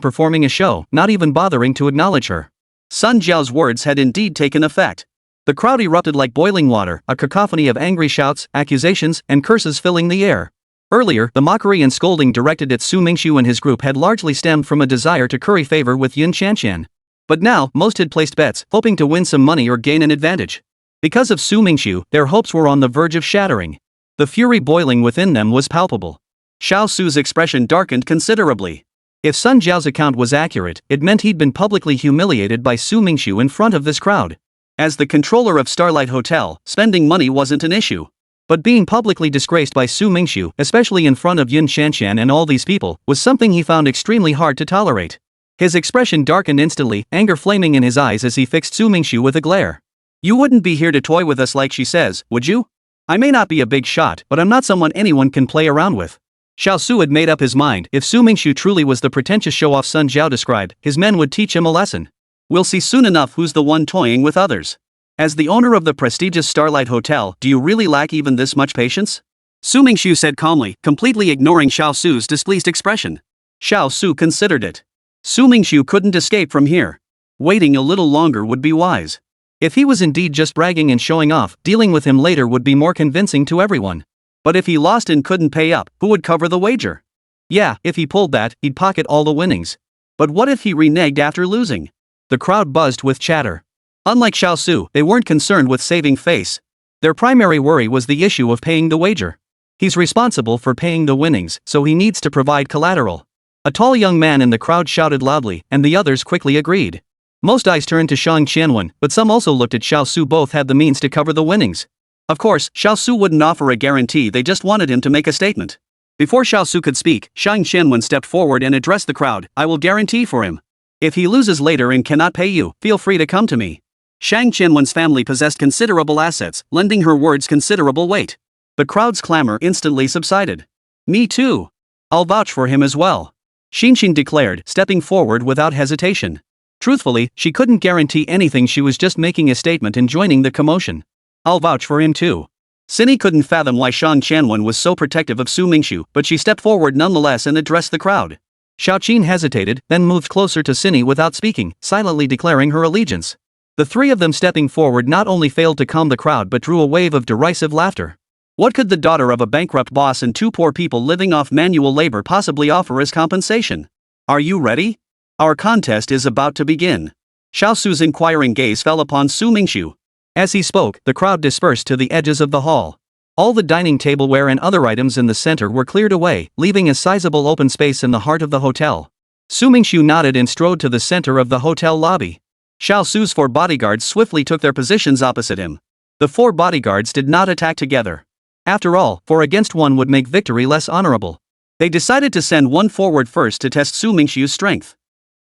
performing a show, not even bothering to acknowledge her. Sun Jiao's words had indeed taken effect. The crowd erupted like boiling water, a cacophony of angry shouts, accusations, and curses filling the air. Earlier, the mockery and scolding directed at Su Mingxu and his group had largely stemmed from a desire to curry favor with Yun Qianqian. But now, most had placed bets, hoping to win some money or gain an advantage. Because of Su Mingxu, their hopes were on the verge of shattering. The fury boiling within them was palpable. Xiao Su's expression darkened considerably. If Sun Jiao's account was accurate, it meant he'd been publicly humiliated by Su Mingxu in front of this crowd. As the controller of Starlight Hotel, spending money wasn't an issue. But being publicly disgraced by Su Mingxu, especially in front of Yun Qianqian and all these people, was something he found extremely hard to tolerate. His expression darkened instantly, anger flaming in his eyes as he fixed Su Mingxu with a glare. "You wouldn't be here to toy with us like she says, would you? I may not be a big shot, but I'm not someone anyone can play around with." Xiao Su had made up his mind. If Su Mingxu truly was the pretentious show-off Sun Jiao described, his men would teach him a lesson. We'll see soon enough who's the one toying with others. As the owner of the prestigious Starlight Hotel, do you really lack even this much patience? Su Mingxu said calmly, completely ignoring Xiao Su's displeased expression. Xiao Su considered it. Su Mingxu couldn't escape from here. Waiting a little longer would be wise. If he was indeed just bragging and showing off, dealing with him later would be more convincing to everyone. But if he lost and couldn't pay up, who would cover the wager? Yeah, if he pulled that, he'd pocket all the winnings. But what if he reneged after losing? The crowd buzzed with chatter. Unlike Xiao Su, they weren't concerned with saving face. Their primary worry was the issue of paying the wager. He's responsible for paying the winnings, so he needs to provide collateral. A tall young man in the crowd shouted loudly, and the others quickly agreed. Most eyes turned to Shang Qianwen, but some also looked at Xiao Su. Both had the means to cover the winnings. Of course, Xiao Su wouldn't offer a guarantee, they just wanted him to make a statement. Before Xiao Su could speak, Shang Qianwen stepped forward and addressed the crowd. "I will guarantee for him. If he loses later and cannot pay you, feel free to come to me." Shang Qianwen's family possessed considerable assets, lending her words considerable weight. The crowd's clamor instantly subsided. "Me too. I'll vouch for him as well," Xinxin declared, stepping forward without hesitation. Truthfully, she couldn't guarantee anything, she was just making a statement and joining the commotion. "I'll vouch for him too." Cindy couldn't fathom why Shang Qianwen was so protective of Su Mingxu, but she stepped forward nonetheless and addressed the crowd. Xiaoqin hesitated, then moved closer to Cindy without speaking, silently declaring her allegiance. The three of them stepping forward not only failed to calm the crowd but drew a wave of derisive laughter. What could the daughter of a bankrupt boss and two poor people living off manual labor possibly offer as compensation? "Are you ready? Our contest is about to begin. Xiao Su's inquiring gaze fell upon Su Mingxu. As he spoke, the crowd dispersed to the edges of the hall. All the dining tableware and other items in the center were cleared away, leaving a sizable open space in the heart of the hotel. Su Mingxu nodded and strode to the center of the hotel lobby. Xiao Su's 4 bodyguards swiftly took their positions opposite him. The 4 bodyguards did not attack together. After all, 4 against 1 would make victory less honorable. They decided to send one forward first to test Su Mingxu's strength.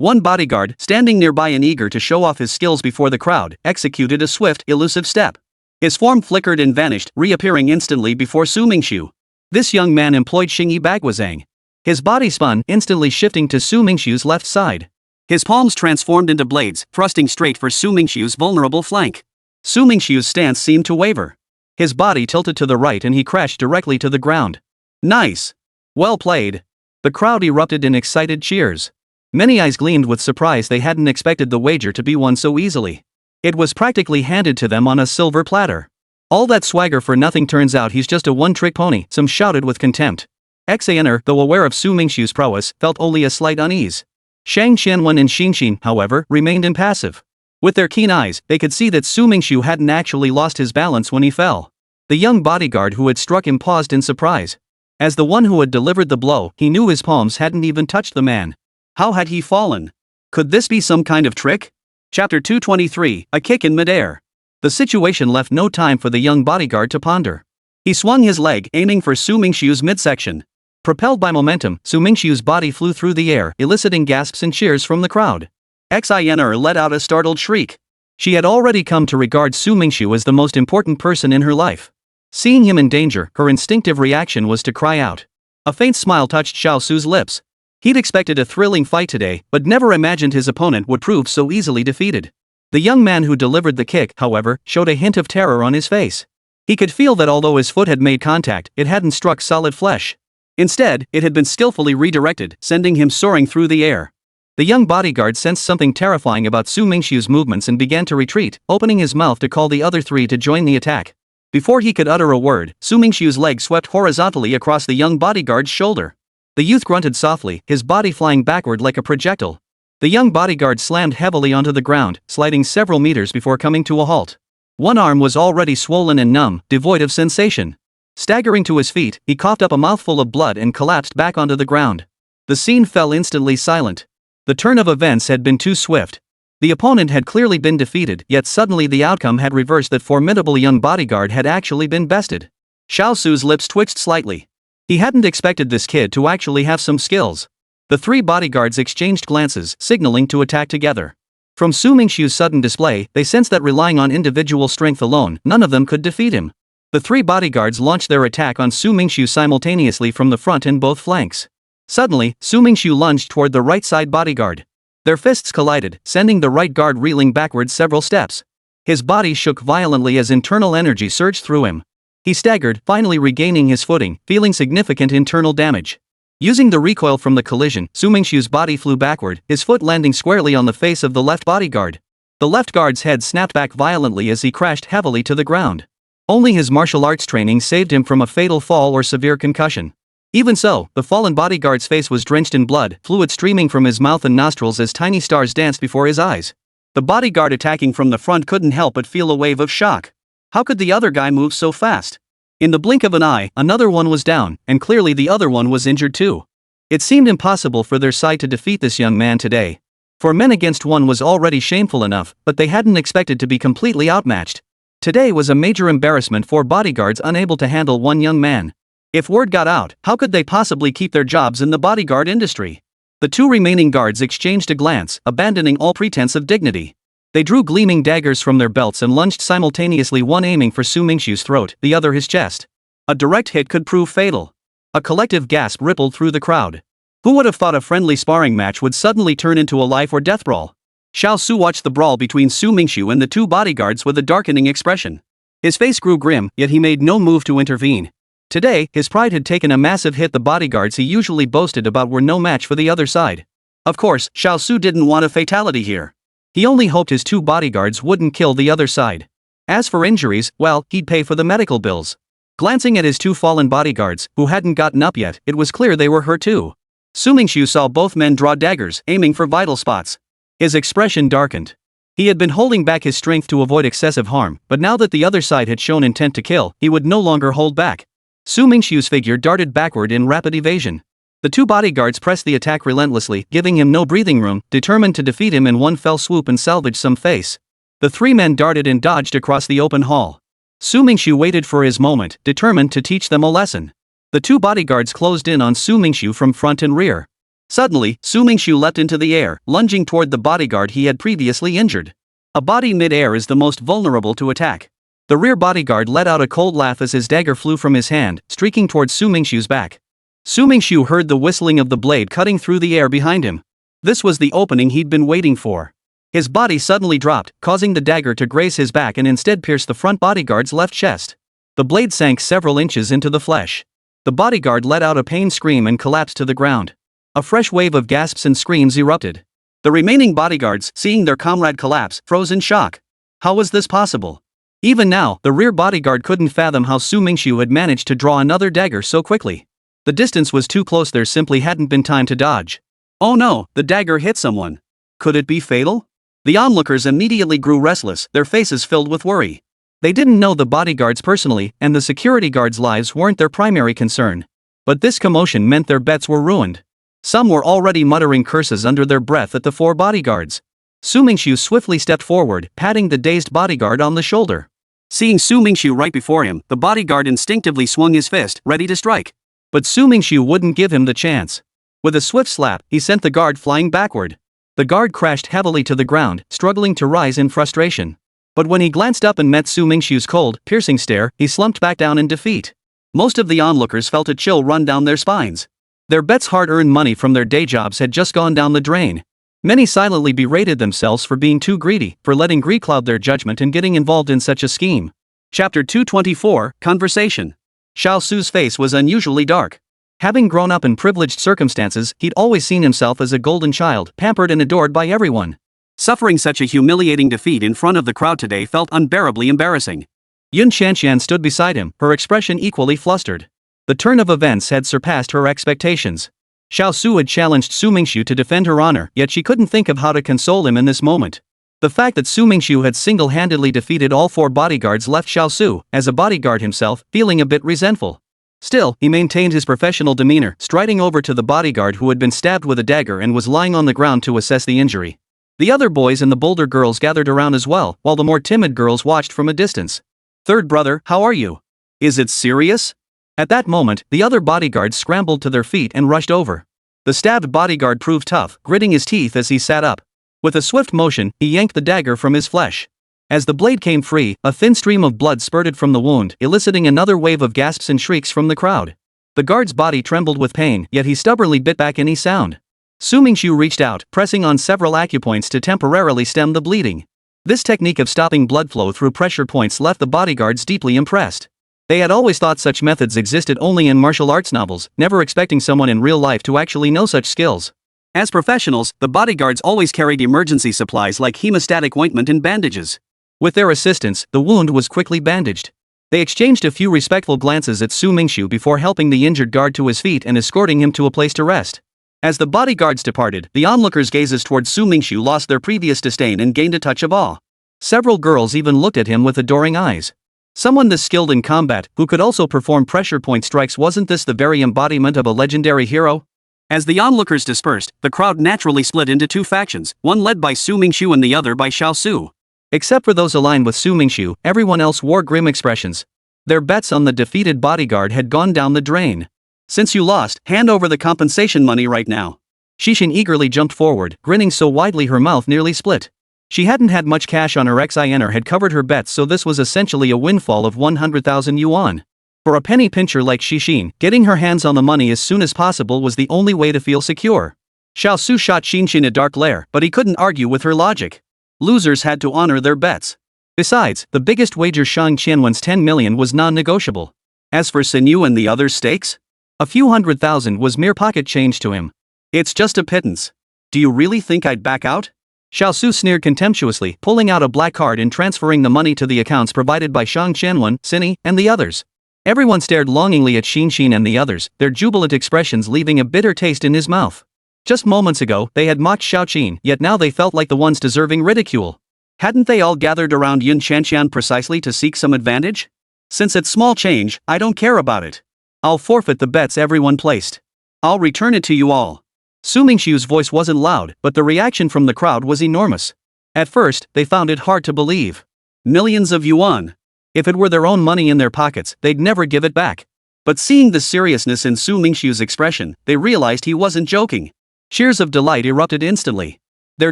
One bodyguard, standing nearby and eager to show off his skills before the crowd, executed a swift, elusive step. His form flickered and vanished, reappearing instantly before Su Mingxu. This young man employed Xingyi Bagwazang. His body spun, instantly shifting to Su Mingxu's left side. His palms transformed into blades, thrusting straight for Su Mingxu's vulnerable flank. Su Mingxu's stance seemed to waver. His body tilted to the right and he crashed directly to the ground. Nice! Well played! The crowd erupted in excited cheers. Many eyes gleamed with surprise. They hadn't expected the wager to be won so easily. It was practically handed to them on a silver platter. All that swagger for nothing, turns out he's just a one-trick pony, some shouted with contempt. Xaner, though aware of Su Mingxu's prowess, felt only a slight unease. Shang Qianwen and Xinxin, however, remained impassive. With their keen eyes, they could see that Su Mingxu hadn't actually lost his balance when he fell. The young bodyguard who had struck him paused in surprise. As the one who had delivered the blow, he knew his palms hadn't even touched the man. How had he fallen? Could this be some kind of trick? Chapter 223, A Kick in Midair. The situation left no time for the young bodyguard to ponder. He swung his leg, aiming for Su Mingxu's midsection. Propelled by momentum, Su Mingxu's body flew through the air, eliciting gasps and cheers from the crowd. Xiner let out a startled shriek. She had already come to regard Su Mingxu as the most important person in her life. Seeing him in danger, her instinctive reaction was to cry out. A faint smile touched Xiao Su's lips. He'd expected a thrilling fight today, but never imagined his opponent would prove so easily defeated. The young man who delivered the kick, however, showed a hint of terror on his face. He could feel that although his foot had made contact, it hadn't struck solid flesh. Instead, it had been skillfully redirected, sending him soaring through the air. The young bodyguard sensed something terrifying about Su Mingxu's movements and began to retreat, opening his mouth to call the other 3 to join the attack. Before he could utter a word, Su Mingxu's leg swept horizontally across the young bodyguard's shoulder. The youth grunted softly, his body flying backward like a projectile. The young bodyguard slammed heavily onto the ground, sliding several meters before coming to a halt. One arm was already swollen and numb, devoid of sensation. Staggering to his feet, he coughed up a mouthful of blood and collapsed back onto the ground. The scene fell instantly silent. The turn of events had been too swift. The opponent had clearly been defeated, yet suddenly the outcome had reversed. That formidable young bodyguard had actually been bested. Xiao Su's lips twitched slightly. He hadn't expected this kid to actually have some skills. The 3 bodyguards exchanged glances, signaling to attack together. From Su Mingxu's sudden display, they sensed that relying on individual strength alone, none of them could defeat him. The 3 bodyguards launched their attack on Su Mingxu simultaneously from the front and both flanks. Suddenly, Su Mingxu lunged toward the right side bodyguard. Their fists collided, sending the right guard reeling backward several steps. His body shook violently as internal energy surged through him. He staggered, finally regaining his footing, feeling significant internal damage. Using the recoil from the collision, Su Mingxu's body flew backward, his foot landing squarely on the face of the left bodyguard. The left guard's head snapped back violently as he crashed heavily to the ground. Only his martial arts training saved him from a fatal fall or severe concussion. Even so, the fallen bodyguard's face was drenched in blood, fluid streaming from his mouth and nostrils as tiny stars danced before his eyes. The bodyguard attacking from the front couldn't help but feel a wave of shock. How could the other guy move so fast? In the blink of an eye, another one was down, and clearly the other one was injured too. It seemed impossible for their side to defeat this young man today. 4 men against 1 was already shameful enough, but they hadn't expected to be completely outmatched. Today was a major embarrassment for bodyguards unable to handle one young man. If word got out, how could they possibly keep their jobs in the bodyguard industry? The 2 remaining guards exchanged a glance, abandoning all pretense of dignity. They drew gleaming daggers from their belts and lunged simultaneously, one aiming for Su Mingxu's throat, the other his chest. A direct hit could prove fatal. A collective gasp rippled through the crowd. Who would have thought a friendly sparring match would suddenly turn into a life or death brawl? Xiao Su watched the brawl between Su Mingxu and the 2 bodyguards with a darkening expression. His face grew grim, yet he made no move to intervene. Today, his pride had taken a massive hit. The bodyguards he usually boasted about were no match for the other side. Of course, Xiao Su didn't want a fatality here. He only hoped his 2 bodyguards wouldn't kill the other side. As for injuries, well, he'd pay for the medical bills. Glancing at his 2 fallen bodyguards, who hadn't gotten up yet, it was clear they were hurt too. Su Mingxu saw both men draw daggers, aiming for vital spots. His expression darkened. He had been holding back his strength to avoid excessive harm, but now that the other side had shown intent to kill, he would no longer hold back. Su Mingxiu's figure darted backward in rapid evasion. The two bodyguards pressed the attack relentlessly, giving him no breathing room, determined to defeat him in one fell swoop and salvage some face. The three men darted and dodged across the open hall. Su Mingxiu waited for his moment, determined to teach them a lesson. The two bodyguards closed in on Su Mingxiu from front and rear. Suddenly, Su Mingxiu leapt into the air, lunging toward the bodyguard he had previously injured. A body mid-air is the most vulnerable to attack. The rear bodyguard let out a cold laugh as his dagger flew from his hand, streaking toward Su Mingxiu's back. Su Mingxiu heard the whistling of the blade cutting through the air behind him. This was the opening he'd been waiting for. His body suddenly dropped, causing the dagger to graze his back and instead pierce the front bodyguard's left chest. The blade sank several inches into the flesh. The bodyguard let out a pained scream and collapsed to the ground. A fresh wave of gasps and screams erupted. The remaining bodyguards, seeing their comrade collapse, froze in shock. How was this possible? Even now, the rear bodyguard couldn't fathom how Su Mingxiu had managed to draw another dagger so quickly. The distance was too close, there simply hadn't been time to dodge. Oh no, the dagger hit someone. Could it be fatal? The onlookers immediately grew restless, their faces filled with worry. They didn't know the bodyguards personally, and the security guards' lives weren't their primary concern. But this commotion meant their bets were ruined. Some were already muttering curses under their breath at the four bodyguards. Su Mingxiu swiftly stepped forward, patting the dazed bodyguard on the shoulder. Seeing Su Mingxiu right before him, the bodyguard instinctively swung his fist, ready to strike. But Su Mingxiu wouldn't give him the chance. With a swift slap, he sent the guard flying backward. The guard crashed heavily to the ground, struggling to rise in frustration. But when he glanced up and met Su Mingxiu's cold, piercing stare, he slumped back down in defeat. Most of the onlookers felt a chill run down their spines. Their bets, hard-earned money from their day jobs, had just gone down the drain. Many silently berated themselves for being too greedy, for letting greed cloud their judgment and getting involved in such a scheme. Chapter 224, Conversation. Xiao Su's face was unusually dark. Having grown up in privileged circumstances, he'd always seen himself as a golden child, pampered and adored by everyone. Suffering such a humiliating defeat in front of the crowd today felt unbearably embarrassing. Yun Xianxian stood beside him, her expression equally flustered. The turn of events had surpassed her expectations. Xiao Su had challenged Su Mingxiu to defend her honor, yet she couldn't think of how to console him in this moment. The fact that Su Mingxiu had single-handedly defeated all four bodyguards left Xiao Su, as a bodyguard himself, feeling a bit resentful. Still, he maintained his professional demeanor, striding over to the bodyguard who had been stabbed with a dagger and was lying on the ground to assess the injury. The other boys and the bolder girls gathered around as well, while the more timid girls watched from a distance. "Third brother, how are you? Is it serious?" At that moment, the other bodyguards scrambled to their feet and rushed over. The stabbed bodyguard proved tough, gritting his teeth as he sat up. With a swift motion, he yanked the dagger from his flesh. As the blade came free, a thin stream of blood spurted from the wound, eliciting another wave of gasps and shrieks from the crowd. The guard's body trembled with pain, yet he stubbornly bit back any sound. Su Mingxiu reached out, pressing on several acupoints to temporarily stem the bleeding. This technique of stopping blood flow through pressure points left the bodyguards deeply impressed. They had always thought such methods existed only in martial arts novels, never expecting someone in real life to actually know such skills. As professionals, the bodyguards always carried emergency supplies like hemostatic ointment and bandages. With their assistance, the wound was quickly bandaged. They exchanged a few respectful glances at Su Mingxiu before helping the injured guard to his feet and escorting him to a place to rest. As the bodyguards departed, the onlookers' gazes towards Su Mingxiu lost their previous disdain and gained a touch of awe. Several girls even looked at him with adoring eyes. Someone this skilled in combat, who could also perform pressure point strikes, wasn't this the very embodiment of a legendary hero? As the onlookers dispersed, the crowd naturally split into two factions, one led by Su Mingxiu and the other by Xiao Su. Except for those aligned with Su Mingxiu, everyone else wore grim expressions. Their bets on the defeated bodyguard had gone down the drain. "Since you lost, hand over the compensation money right now." Xixin eagerly jumped forward, grinning so widely her mouth nearly split. She hadn't had much cash on her XINer had covered her bets, so this was essentially a windfall of 100,000 yuan. For a penny pincher like Xixin, getting her hands on the money as soon as possible was the only way to feel secure. Xiao Su shot Xixin a dark glare, but he couldn't argue with her logic. Losers had to honor their bets. Besides, the biggest wager, Shang Qianwen's 10 million, was non-negotiable. As for Sinyu and the other stakes, a few 100,000 was mere pocket change to him. "It's just a pittance. Do you really think I'd back out?" Xiao Su sneered contemptuously, pulling out a black card and transferring the money to the accounts provided by Shang Qianwen, Cinny, and the others. Everyone stared longingly at Xin and the others, their jubilant expressions leaving a bitter taste in his mouth. Just moments ago, they had mocked Xiaoqin, yet now they felt like the ones deserving ridicule. Hadn't they all gathered around Yun Qianqian precisely to seek some advantage? Since it's small change, I don't care about it. I'll forfeit the bets everyone placed. I'll return it to you all. Su Mingxiu's voice wasn't loud, but the reaction from the crowd was enormous. At first, they found it hard to believe. Millions of yuan. If it were their own money in their pockets, they'd never give it back. But seeing the seriousness in Su Mingxiu's expression, they realized he wasn't joking. Cheers of delight erupted instantly. Their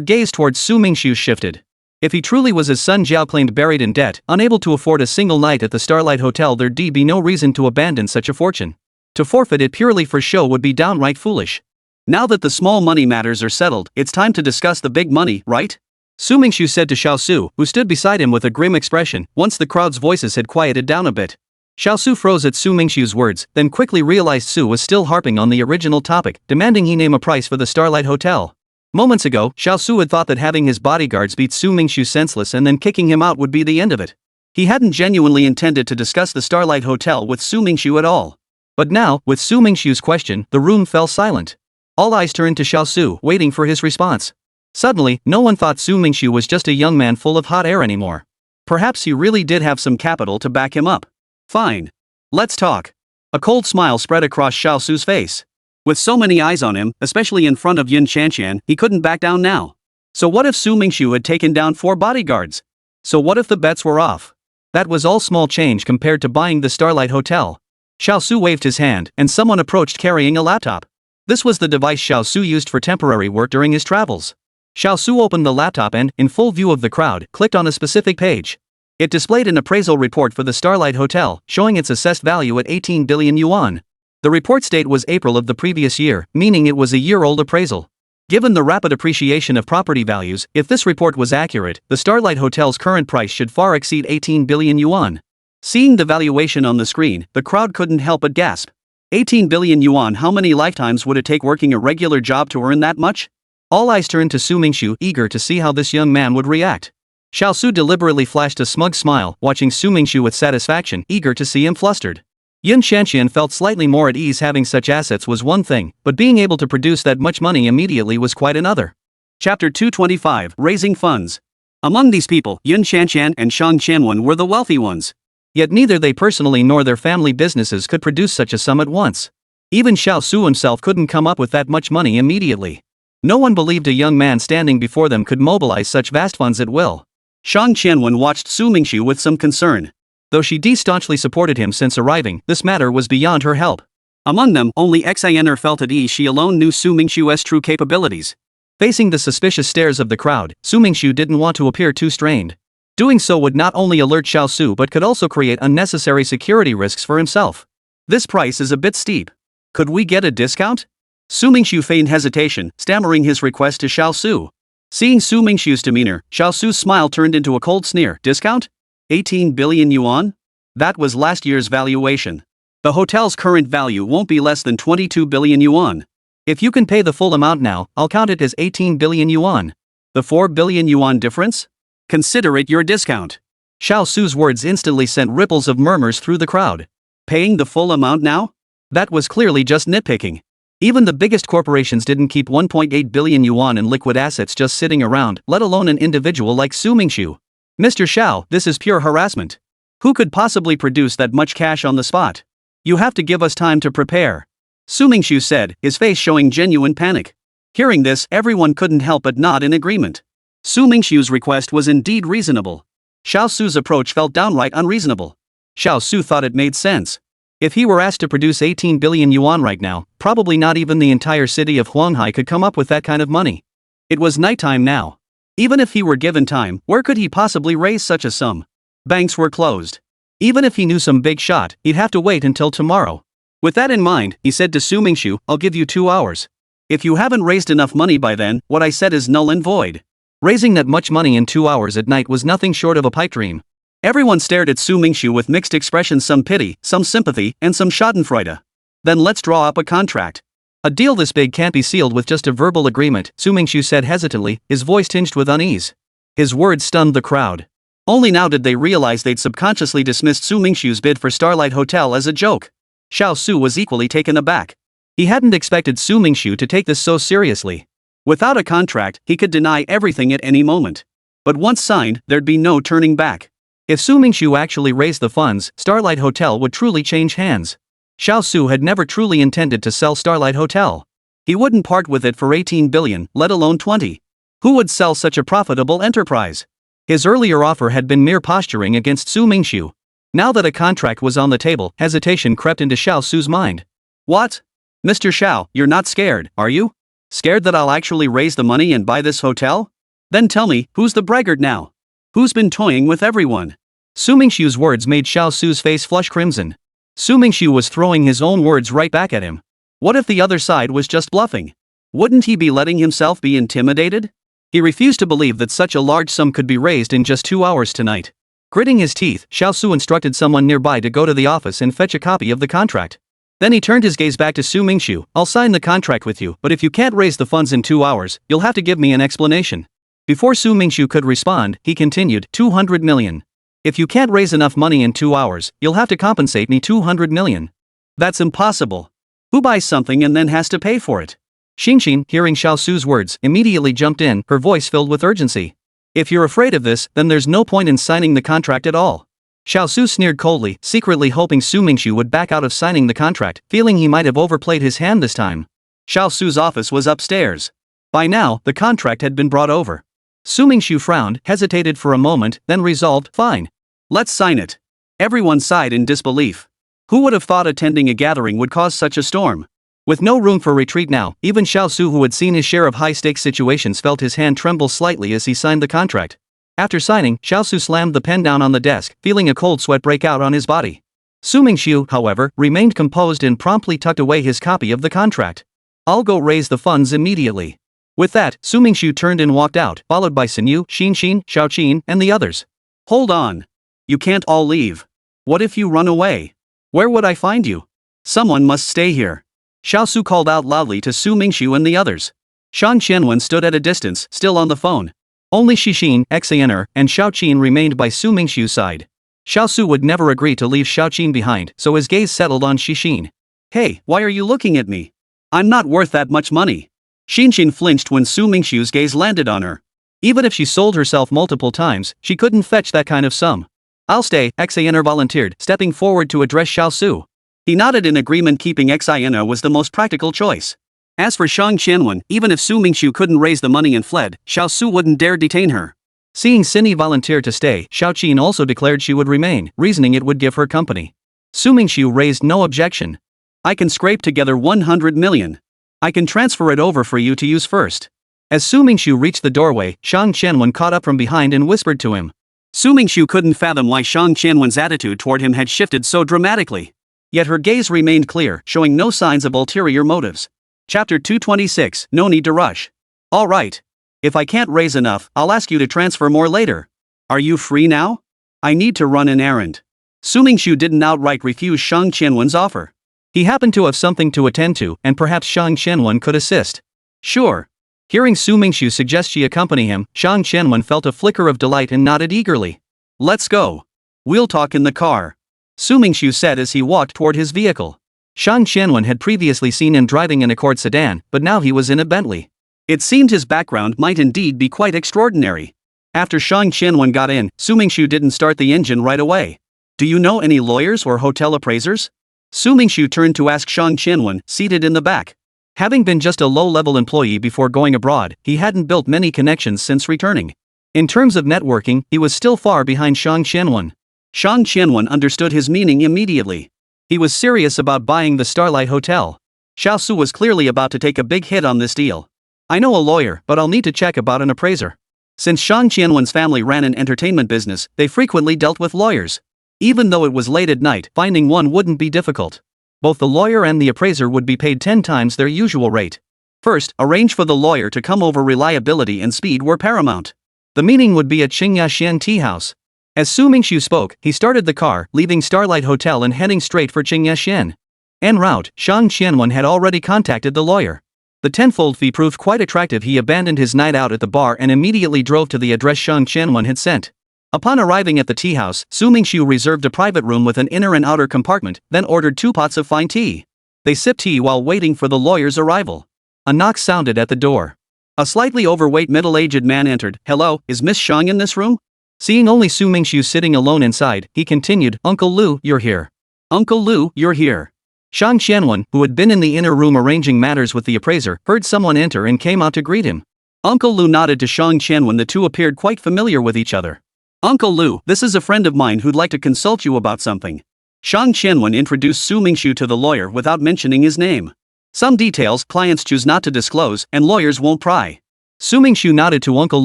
gaze towards Su Mingxiu shifted. If he truly was his son Zhao claimed buried in debt, unable to afford a single night at the Starlight Hotel, there'd be no reason to abandon such a fortune. To forfeit it purely for show would be downright foolish. Now that the small money matters are settled, it's time to discuss the big money, right? Su Mingxiu said to Xiao Su, who stood beside him with a grim expression, once the crowd's voices had quieted down a bit. Xiao Su froze at Su Mingxiu's words, then quickly realized Su was still harping on the original topic, demanding he name a price for the Starlight Hotel. Moments ago, Xiao Su had thought that having his bodyguards beat Su Mingxiu senseless and then kicking him out would be the end of it. He hadn't genuinely intended to discuss the Starlight Hotel with Su Mingxiu at all. But now, with Su Mingxiu's question, the room fell silent. All eyes turned to Xiao Su, waiting for his response. Suddenly, no one thought Su Mingxiu was just a young man full of hot air anymore. Perhaps he really did have some capital to back him up. Fine. Let's talk. A cold smile spread across Xiao Su's face. With so many eyes on him, especially in front of Yun Qianqian, he couldn't back down now. So what if Su Mingxiu had taken down 4 bodyguards? So what if the bets were off? That was all small change compared to buying the Starlight Hotel. Xiao Su waved his hand, and someone approached carrying a laptop. This was the device Xiao Su used for temporary work during his travels. Xiao Su opened the laptop and, in full view of the crowd, clicked on a specific page. It displayed an appraisal report for the Starlight Hotel, showing its assessed value at 18 billion yuan. The report's date was April of the previous year, meaning it was a year-old appraisal. Given the rapid appreciation of property values, if this report was accurate, the Starlight Hotel's current price should far exceed 18 billion yuan. Seeing the valuation on the screen, the crowd couldn't help but gasp. 18 billion yuan, how many lifetimes would it take working a regular job to earn that much? All eyes turned to Su Mingxiu, eager to see how this young man would react. Xiao Su deliberately flashed a smug smile, watching Su Mingxiu with satisfaction, eager to see him flustered. Yun Qianqian felt slightly more at ease. Having such assets was one thing, but being able to produce that much money immediately was quite another. Chapter 225, Raising Funds. Among these people, Yun Qianqian and Shang Qianwen were the wealthy ones. Yet neither they personally nor their family businesses could produce such a sum at once. Even Xiao Su himself couldn't come up with that much money immediately. No one believed a young man standing before them could mobilize such vast funds at will. Shang Qianwen watched Su Mingxiu with some concern. Though she staunchly supported him since arriving, this matter was beyond her help. Among them, only Xiner felt at ease. She alone knew Su Mingxiu's true capabilities. Facing the suspicious stares of the crowd, Su Mingxiu didn't want to appear too strained. Doing so would not only alert Xiao Su but could also create unnecessary security risks for himself. This price is a bit steep. Could we get a discount? Su Mingxiu feigned hesitation, stammering his request to Xiao Su. Seeing Su Mingxiu's demeanor, Xiao Su's smile turned into a cold sneer. Discount? 18 billion yuan? That was last year's valuation. The hotel's current value won't be less than 22 billion yuan. If you can pay the full amount now, I'll count it as 18 billion yuan. The 4 billion yuan difference? Consider it your discount. Xiao Su's words instantly sent ripples of murmurs through the crowd. Paying the full amount now? That was clearly just nitpicking. Even the biggest corporations didn't keep 1.8 billion yuan in liquid assets just sitting around, let alone an individual like Su Mingxiu. Mr. Xiao, this is pure harassment. Who could possibly produce that much cash on the spot? You have to give us time to prepare. Su Mingxiu said, his face showing genuine panic. Hearing this, everyone couldn't help but nod in agreement. Su Mingxiu's request was indeed reasonable. Xiao Su's approach felt downright unreasonable. Xiao Su thought it made sense. If he were asked to produce 18 billion yuan right now, probably not even the entire city of Huanghai could come up with that kind of money. It was nighttime now. Even if he were given time, where could he possibly raise such a sum? Banks were closed. Even if he knew some big shot, he'd have to wait until tomorrow. With that in mind, he said to Su Mingxiu, I'll give you 2 hours. If you haven't raised enough money by then, what I said is null and void. Raising that much money in 2 hours at night was nothing short of a pipe dream. Everyone stared at Su Mingxiu with mixed expressions, some pity, some sympathy, and some schadenfreude. Then let's draw up a contract. A deal this big can't be sealed with just a verbal agreement, Su Mingxiu said hesitantly, his voice tinged with unease. His words stunned the crowd. Only now did they realize they'd subconsciously dismissed Su Mingxu's bid for Starlight Hotel as a joke. Xiao Su was equally taken aback. He hadn't expected Su Mingxu to take this so seriously. Without a contract, he could deny everything at any moment. But once signed, there'd be no turning back. If Su Mingxu actually raised the funds, Starlight Hotel would truly change hands. Xiao Su had never truly intended to sell Starlight Hotel. He wouldn't part with it for 18 billion, let alone 20. Who would sell such a profitable enterprise? His earlier offer had been mere posturing against Su Mingxu. Now that a contract was on the table, hesitation crept into Xiao Su's mind. What? Mr. Xiao, you're not scared, are you? Scared that I'll actually raise the money and buy this hotel? Then tell me, who's the braggart now? Who's been toying with everyone? Su Mingxu's words made Xiao Su's face flush crimson. Su Mingxu was throwing his own words right back at him. What if the other side was just bluffing? Wouldn't he be letting himself be intimidated? He refused to believe that such a large sum could be raised in just 2 hours tonight. Gritting his teeth, Xiao Su instructed someone nearby to go to the office and fetch a copy of the contract. Then he turned his gaze back to Su Mingxu. I'll sign the contract with you, but if you can't raise the funds in 2 hours, you'll have to give me an explanation. Before Su Mingxu could respond, he continued, 200 million. If you can't raise enough money in 2 hours, you'll have to compensate me 200 million. That's impossible. Who buys something and then has to pay for it? Xingxin, hearing Xiao Su's words, immediately jumped in, her voice filled with urgency. If you're afraid of this, then there's no point in signing the contract at all. Xiao Su sneered coldly, secretly hoping Su Mingxu would back out of signing the contract, feeling he might have overplayed his hand this time. Xiao Su's office was upstairs. By now, the contract had been brought over. Su Mingxu frowned, hesitated for a moment, then resolved, fine. Let's sign it. Everyone sighed in disbelief. Who would have thought attending a gathering would cause such a storm? With no room for retreat now, even Xiao Su, who had seen his share of high-stakes situations, felt his hand tremble slightly as he signed the contract. After signing, Xiao Su slammed the pen down on the desk, feeling a cold sweat break out on his body. Su Mingxu, however, remained composed and promptly tucked away his copy of the contract. I'll go raise the funds immediately. With that, Su Mingxu turned and walked out, followed by Sinyu, Xinxin, Xiaoqin, and the others. Hold on. You can't all leave. What if you run away? Where would I find you? Someone must stay here. Xiao Su called out loudly to Su Mingxu and the others. Shang Qianwen stood at a distance, still on the phone. Only Xixin, Xaner, and Xiaoqin remained by Su Mingxu's side. Xiao Su would never agree to leave Xiaoqin behind, so his gaze settled on Xixin. Hey, why are you looking at me? I'm not worth that much money. Xinxin flinched when Su Mingxu's gaze landed on her. Even if she sold herself multiple times, she couldn't fetch that kind of sum. I'll stay, Xaner volunteered, stepping forward to address Xiao Su. He nodded in agreement, keeping Xaner was the most practical choice. As for Shang Qianwen, even if Su Mingxu couldn't raise the money and fled, Xiao Su wouldn't dare detain her. Seeing Cindy volunteer to stay, Xiaoqin also declared she would remain, reasoning it would give her company. Su Mingxu raised no objection. I can scrape together 100 million. I can transfer it over for you to use first. As Su Mingxu reached the doorway, Shang Qianwen caught up from behind and whispered to him. Su Mingxu couldn't fathom why Shang Qianwen's attitude toward him had shifted so dramatically. Yet her gaze remained clear, showing no signs of ulterior motives. Chapter 226, No Need to Rush. All right. If I can't raise enough, I'll ask you to transfer more later. Are you free now? I need to run an errand. Su Mingxu didn't outright refuse Shang Qianwen's offer. He happened to have something to attend to, and perhaps Shang Qianwen could assist. Sure. Hearing Su Mingxu suggest she accompany him, Shang Qianwen felt a flicker of delight and nodded eagerly. Let's go. We'll talk in the car. Su Mingxu said as he walked toward his vehicle. Shang Qianwen had previously seen him driving an Accord sedan, but now he was in a Bentley. It seemed his background might indeed be quite extraordinary. After Shang Qianwen got in, Su Mingxu didn't start the engine right away. Do you know any lawyers or hotel appraisers? Su Mingxu turned to ask Shang Qianwen, seated in the back. Having been just a low-level employee before going abroad, he hadn't built many connections since returning. In terms of networking, he was still far behind Shang Qianwen. Shang Qianwen understood his meaning immediately. He was serious about buying the Starlight Hotel. Xiao Su was clearly about to take a big hit on this deal. I know a lawyer, but I'll need to check about an appraiser. Since Shang Qianwen's family ran an entertainment business, they frequently dealt with lawyers. Even though it was late at night, finding one wouldn't be difficult. Both the lawyer and the appraiser would be paid 10 times their usual rate. First, arrange for the lawyer to come over. Reliability and speed were paramount. The meeting would be at Qingyaxian Tea House. As Su Mingxu spoke, he started the car, leaving Starlight Hotel and heading straight for Qingyaxian. En route, Shang Qianwen had already contacted the lawyer. The tenfold fee proved quite attractive. He abandoned his night out at the bar and immediately drove to the address Shang Qianwen had sent. Upon arriving at the tea house, Su Mingxu reserved a private room with an inner and outer compartment, then ordered 2 pots of fine tea. They sipped tea while waiting for the lawyer's arrival. A knock sounded at the door. A slightly overweight middle-aged man entered. "Hello, is Miss Shang in this room?" Seeing only Su Mingxu sitting alone inside, he continued, "Uncle Lu, you're here. Uncle Lu, you're here." Shang Qianwen, who had been in the inner room arranging matters with the appraiser, heard someone enter and came out to greet him. Uncle Lu nodded to Shang Qianwen. The two appeared quite familiar with each other. "Uncle Lu, this is a friend of mine who'd like to consult you about something." Shang Qianwen introduced Su Mingxu to the lawyer without mentioning his name. Some details clients choose not to disclose, and lawyers won't pry. Su Mingxu nodded to Uncle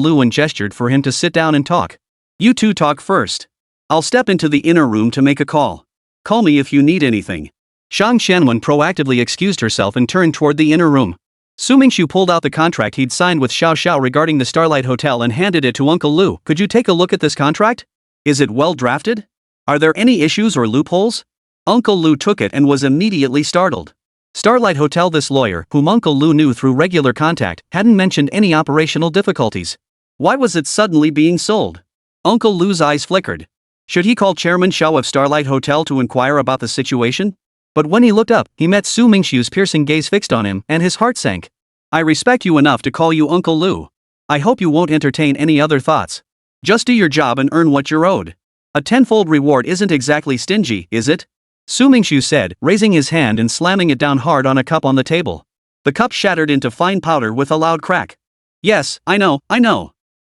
Lu and gestured for him to sit down and talk. "You two talk first. I'll step into the inner room to make a call. Call me if you need anything." Shang Qianwen proactively excused herself and turned toward the inner room. Su Mingxu pulled out the contract he'd signed with Xiao Xiao regarding the Starlight Hotel and handed it to Uncle Lu. "Could you take a look at this contract? Is it well drafted? Are there any issues or loopholes?" Uncle Lu took it and was immediately startled. Starlight Hotel. This lawyer, whom Uncle Lu knew through regular contact, hadn't mentioned any operational difficulties. Why was it suddenly being sold? Uncle Lu's eyes flickered. Should he call Chairman Xiao of Starlight Hotel to inquire about the situation? But when he looked up, he met Su Mingxu's piercing gaze fixed on him, and his heart sank. "I respect you enough to call you Uncle Lu. I hope you won't entertain any other thoughts. Just do your job and earn what you're owed. A tenfold reward isn't exactly stingy, is it?" Su Mingxu said, raising his hand and slamming it down hard on a cup on the table. The cup shattered into fine powder with a loud crack. "Yes, I know.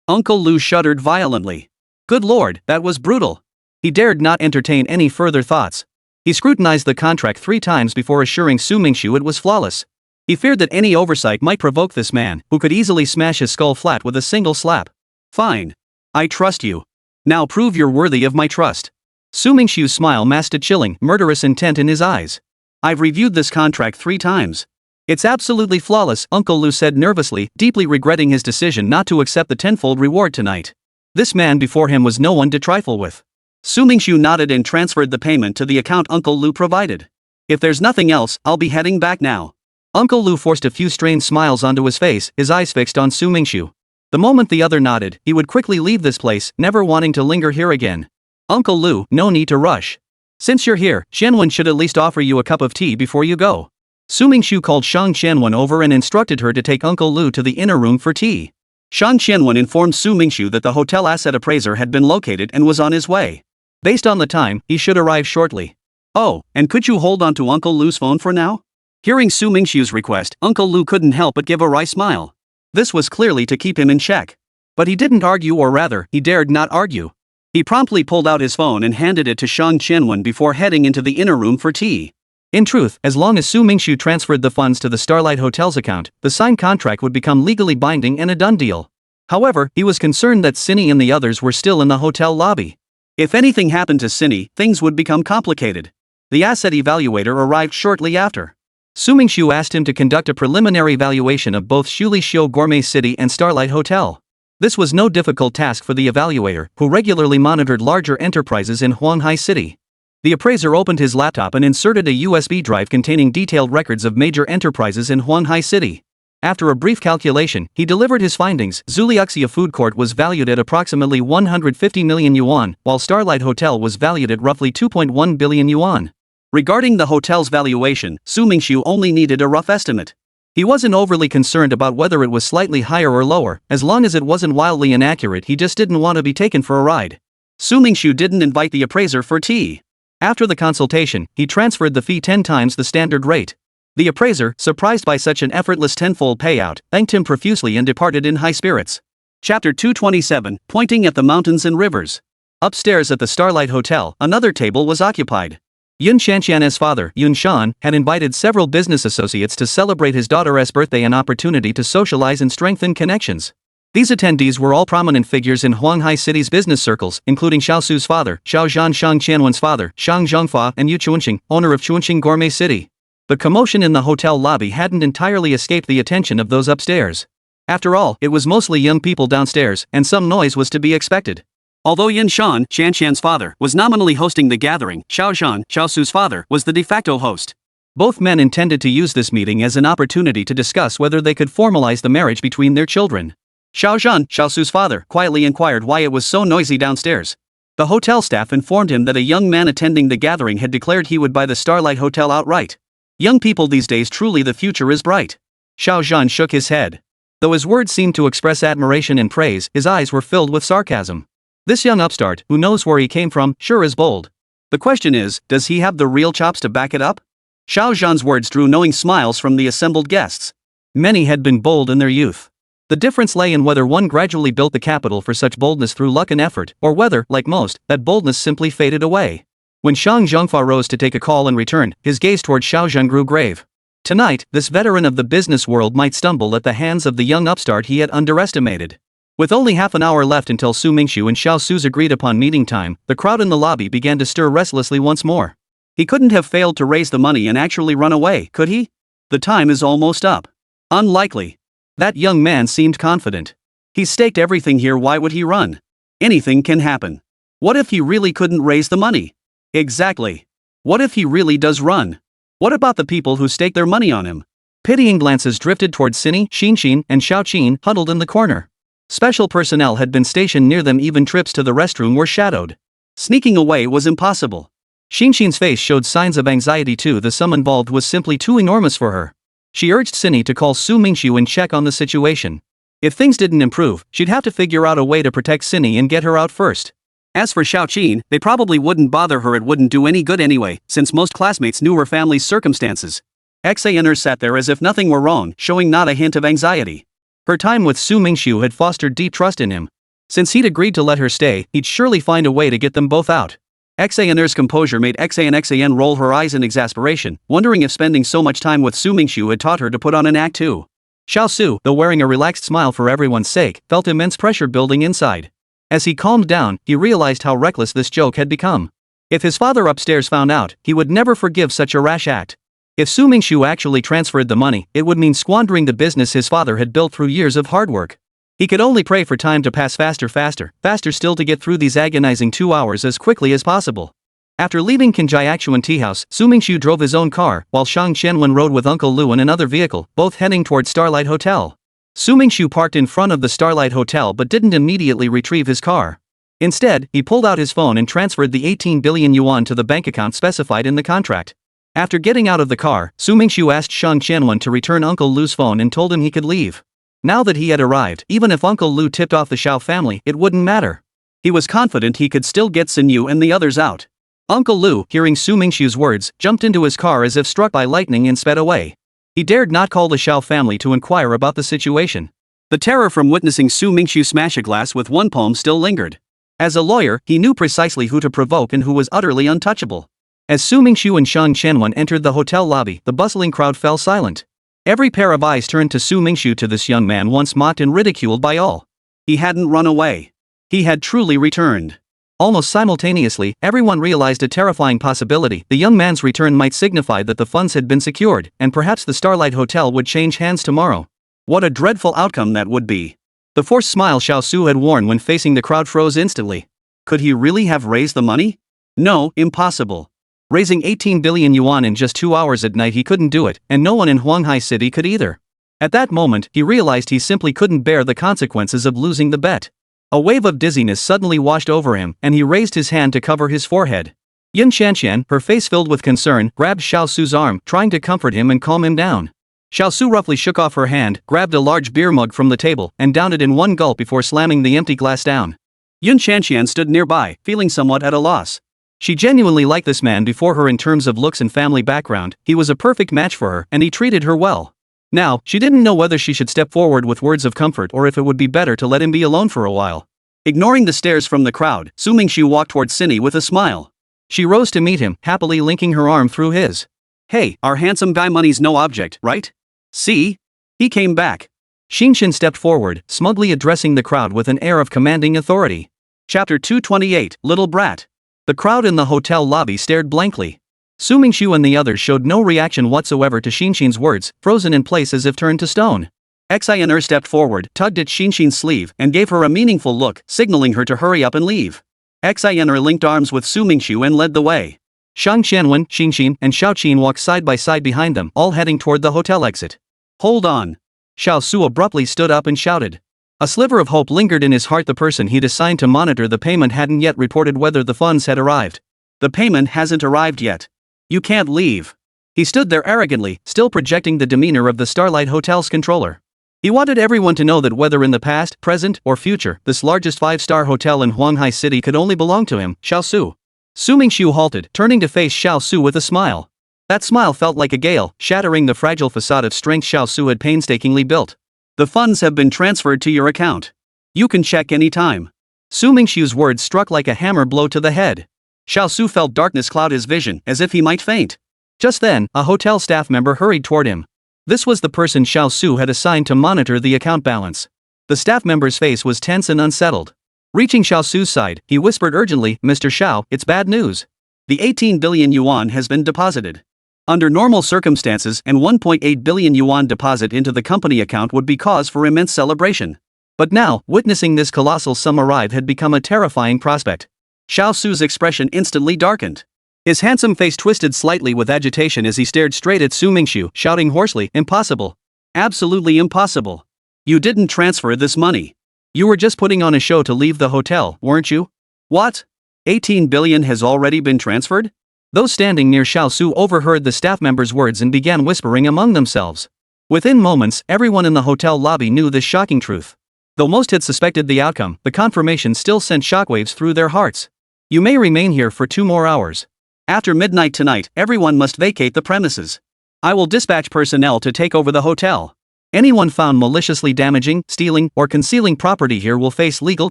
Uncle Lu shuddered violently. Good Lord, that was brutal. He dared not entertain any further thoughts. He scrutinized the contract 3 times before assuring Su Mingxu it was flawless. He feared that any oversight might provoke this man, who could easily smash his skull flat with a single slap. "Fine. I trust you. Now prove you're worthy of my trust." Su Mingxu's smile masked a chilling, murderous intent in his eyes. "I've reviewed this contract 3 times. It's absolutely flawless," Uncle Lu said nervously, deeply regretting his decision not to accept the tenfold reward tonight. This man before him was no one to trifle with. Su Mingxu nodded and transferred the payment to the account Uncle Lu provided. "If there's nothing else, I'll be heading back now." Uncle Lu forced a few strained smiles onto his face, his eyes fixed on Su Mingxu. The moment the other nodded, he would quickly leave this place, never wanting to linger here again. "Uncle Lu, no need to rush. Since you're here, Qianwen should at least offer you a cup of tea before you go." Su Mingxu called Shang Qianwen over and instructed her to take Uncle Lu to the inner room for tea. Shang Qianwen informed Su Mingxu that the hotel asset appraiser had been located and was on his way. Based on the time, he should arrive shortly. "Oh, and could you hold on to Uncle Lu's phone for now?" Hearing Su Mingxu's request, Uncle Lu couldn't help but give a wry smile. This was clearly to keep him in check. But he didn't argue, or rather, he dared not argue. He promptly pulled out his phone and handed it to Shang Qianwen before heading into the inner room for tea. In truth, as long as Su Mingxu transferred the funds to the Starlight Hotel's account, the signed contract would become legally binding and a done deal. However, he was concerned that Cindy and the others were still in the hotel lobby. If anything happened to Cindy, things would become complicated. The asset evaluator arrived shortly after. Su Mingxu asked him to conduct a preliminary evaluation of both Shuli Xiu Gourmet City and Starlight Hotel. This was no difficult task for the evaluator, who regularly monitored larger enterprises in Huanghai City. The appraiser opened his laptop and inserted a USB drive containing detailed records of major enterprises in Huanghai City. After a brief calculation, he delivered his findings. Zuliuxia Food Court was valued at approximately 150 million yuan, while Starlight Hotel was valued at roughly 2.1 billion yuan. Regarding the hotel's valuation, Su Mingxu only needed a rough estimate. He wasn't overly concerned about whether it was slightly higher or lower, as long as it wasn't wildly inaccurate. He just didn't want to be taken for a ride. Su Mingxu didn't invite the appraiser for tea. After the consultation, he transferred the fee 10 times the standard rate. The appraiser, surprised by such an effortless tenfold payout, thanked him profusely and departed in high spirits. Chapter 227, Pointing at the Mountains and Rivers. Upstairs at the Starlight Hotel, another table was occupied. Yun Shanxian's father, Yun Shan, had invited several business associates to celebrate his daughter's birthday, an opportunity to socialize and strengthen connections. These attendees were all prominent figures in Huanghai City's business circles, including Xiao Su's father, Xiao Zhan Shang Qianwen's father, Shang Zhongfa, and Yu Chuanqing, owner of Chuanqing Gourmet City. The commotion in the hotel lobby hadn't entirely escaped the attention of those upstairs. After all, it was mostly young people downstairs, and some noise was to be expected. Although Yin Shan, Qianqian's father, was nominally hosting the gathering, Xiao Zhan, Xiao Su's father, was the de facto host. Both men intended to use this meeting as an opportunity to discuss whether they could formalize the marriage between their children. Xiao Su's father, quietly inquired why it was so noisy downstairs. The hotel staff informed him that a young man attending the gathering had declared he would buy the Starlight Hotel outright. Young people these days, truly the future is bright. Xiao Zhan shook his head. Though his words seemed to express admiration and praise, his eyes were filled with sarcasm. This young upstart, who knows where he came from, sure is bold. The question is, does he have the real chops to back it up? Xiao Zhan's words drew knowing smiles from the assembled guests. Many had been bold in their youth. The difference lay in whether one gradually built the capital for such boldness through luck and effort, or whether, like most, that boldness simply faded away. When Shang Zhengfa rose to take a call and returned, his gaze toward Xiao Zhan grew grave. Tonight, this veteran of the business world might stumble at the hands of the young upstart he had underestimated. With only half an hour left until Su Mingxu and Xiao Su's agreed upon meeting time, the crowd in the lobby began to stir restlessly once more. He couldn't have failed to raise the money and actually run away, could he? The time is almost up. Unlikely. That young man seemed confident. He's staked everything here, why would he run? Anything can happen. What if he really couldn't raise the money? Exactly. What if he really does run? What about the people who stake their money on him? Pitying glances drifted toward Cinny, Xinxin, and Xiaoqin, huddled in the corner. Special personnel had been stationed near them, even trips to the restroom were shadowed. Sneaking away was impossible. Xinxin's face showed signs of anxiety too. The sum involved was simply too enormous for her. She urged Cinny to call Su Mingxu and check on the situation. If things didn't improve, she'd have to figure out a way to protect Cinny and get her out first. As for Xiaoqin, they probably wouldn't bother her, it wouldn't do any good anyway, since most classmates knew her family's circumstances. Xanr sat there as if nothing were wrong, showing not a hint of anxiety. Her time with Su Mingxu had fostered deep trust in him. Since he'd agreed to let her stay, he'd surely find a way to get them both out. Xanr's composure made Xan roll her eyes in exasperation, wondering if spending so much time with Su Mingxu had taught her to put on an act too. Xiao Su, though wearing a relaxed smile for everyone's sake, felt immense pressure building inside. As he calmed down, he realized how reckless this joke had become. If his father upstairs found out, he would never forgive such a rash act. If Su Mingxu actually transferred the money, it would mean squandering the business his father had built through years of hard work. He could only pray for time to pass faster still to get through these agonizing 2 hours as quickly as possible. After leaving Kinjiaxuan Tea House, Su Mingxu drove his own car, while Shang Qianwen rode with Uncle Lu in another vehicle, both heading toward Starlight Hotel. Su Mingxu parked in front of the Starlight Hotel but didn't immediately retrieve his car. Instead, he pulled out his phone and transferred the 18 billion yuan to the bank account specified in the contract. After getting out of the car, Su Mingxu asked Shang Qianwen to return Uncle Lu's phone and told him he could leave. Now that he had arrived, even if Uncle Lu tipped off the Xiao family, it wouldn't matter. He was confident he could still get Sun Yu and the others out. Uncle Lu, hearing Su Mingxu's words, jumped into his car as if struck by lightning and sped away. He dared not call the Xiao family to inquire about the situation. The terror from witnessing Su Mingxu smash a glass with one palm still lingered. As a lawyer, he knew precisely who to provoke and who was utterly untouchable. As Su Mingxu and Shang Qianwen entered the hotel lobby, the bustling crowd fell silent. Every pair of eyes turned to Su Mingxu, to this young man once mocked and ridiculed by all. He hadn't run away. He had truly returned. Almost simultaneously, everyone realized a terrifying possibility. The young man's return might signify that the funds had been secured, and perhaps the Starlight Hotel would change hands tomorrow. What a dreadful outcome that would be. The forced smile Xiao Su had worn when facing the crowd froze instantly. Could he really have raised the money? No, impossible. Raising 18 billion yuan in just 2 hours at night, he couldn't do it, and no one in Huanghai City could either. At that moment, he realized he simply couldn't bear the consequences of losing the bet. A wave of dizziness suddenly washed over him, and he raised his hand to cover his forehead. Yun Shanxian, her face filled with concern, grabbed Xiao Su's arm, trying to comfort him and calm him down. Xiao Su roughly shook off her hand, grabbed a large beer mug from the table, and downed it in one gulp before slamming the empty glass down. Yun Shanxian stood nearby, feeling somewhat at a loss. She genuinely liked this man before her in terms of looks and family background. He was a perfect match for her, and he treated her well. Now, she didn't know whether she should step forward with words of comfort or if it would be better to let him be alone for a while. Ignoring the stares from the crowd, Su Mingxu walked toward Cinny with a smile. She rose to meet him, happily linking her arm through his. Hey, our handsome guy, money's no object, right? See? He came back. Xinxin stepped forward, smugly addressing the crowd with an air of commanding authority. Chapter 228, Little Brat. The crowd in the hotel lobby stared blankly. Su Mingxu and the others showed no reaction whatsoever to Xinxin's words, frozen in place as if turned to stone. Xinr stepped forward, tugged at Xinxin's sleeve, and gave her a meaningful look, signaling her to hurry up and leave. Xinr linked arms with Su Mingxu and led the way. Shang Qianwen, Xinxin, and Xiaoqin walked side by side behind them, all heading toward the hotel exit. Hold on. Xiao Su abruptly stood up and shouted. A sliver of hope lingered in his heart. The person he'd assigned to monitor the payment hadn't yet reported whether the funds had arrived. The payment hasn't arrived yet. You can't leave. He stood there arrogantly, still projecting the demeanor of the Starlight Hotel's controller. He wanted everyone to know that whether in the past, present, or future, this largest 5-star hotel in Huanghai City could only belong to him, Xiaosu. Su Mingxu halted, turning to face Xiaosu with a smile. That smile felt like a gale, shattering the fragile facade of strength Xiaosu had painstakingly built. The funds have been transferred to your account. You can check any time. Su Mingxu's words struck like a hammer blow to the head. Xiaosu felt darkness cloud his vision, as if he might faint. Just then, a hotel staff member hurried toward him. This was the person Xiaosu had assigned to monitor the account balance. The staff member's face was tense and unsettled. Reaching Xiaosu's side, he whispered urgently, "Mr. Xiao, it's bad news. The 18 billion yuan has been deposited. Under normal circumstances, an 1.8 billion yuan deposit into the company account would be cause for immense celebration. But now, witnessing this colossal sum arrive had become a terrifying prospect." Xiaosu's expression instantly darkened. His handsome face twisted slightly with agitation as he stared straight at Su Mingxu, shouting hoarsely, "Impossible. Absolutely impossible. You didn't transfer this money. You were just putting on a show to leave the hotel, weren't you?" "What? 18 billion has already been transferred?" Those standing near Xiaosu overheard the staff member's words and began whispering among themselves. Within moments, everyone in the hotel lobby knew this shocking truth. Though most had suspected the outcome, the confirmation still sent shockwaves through their hearts. "You may remain here for 2 more hours. After midnight tonight, everyone must vacate the premises. I will dispatch personnel to take over the hotel. Anyone found maliciously damaging, stealing, or concealing property here will face legal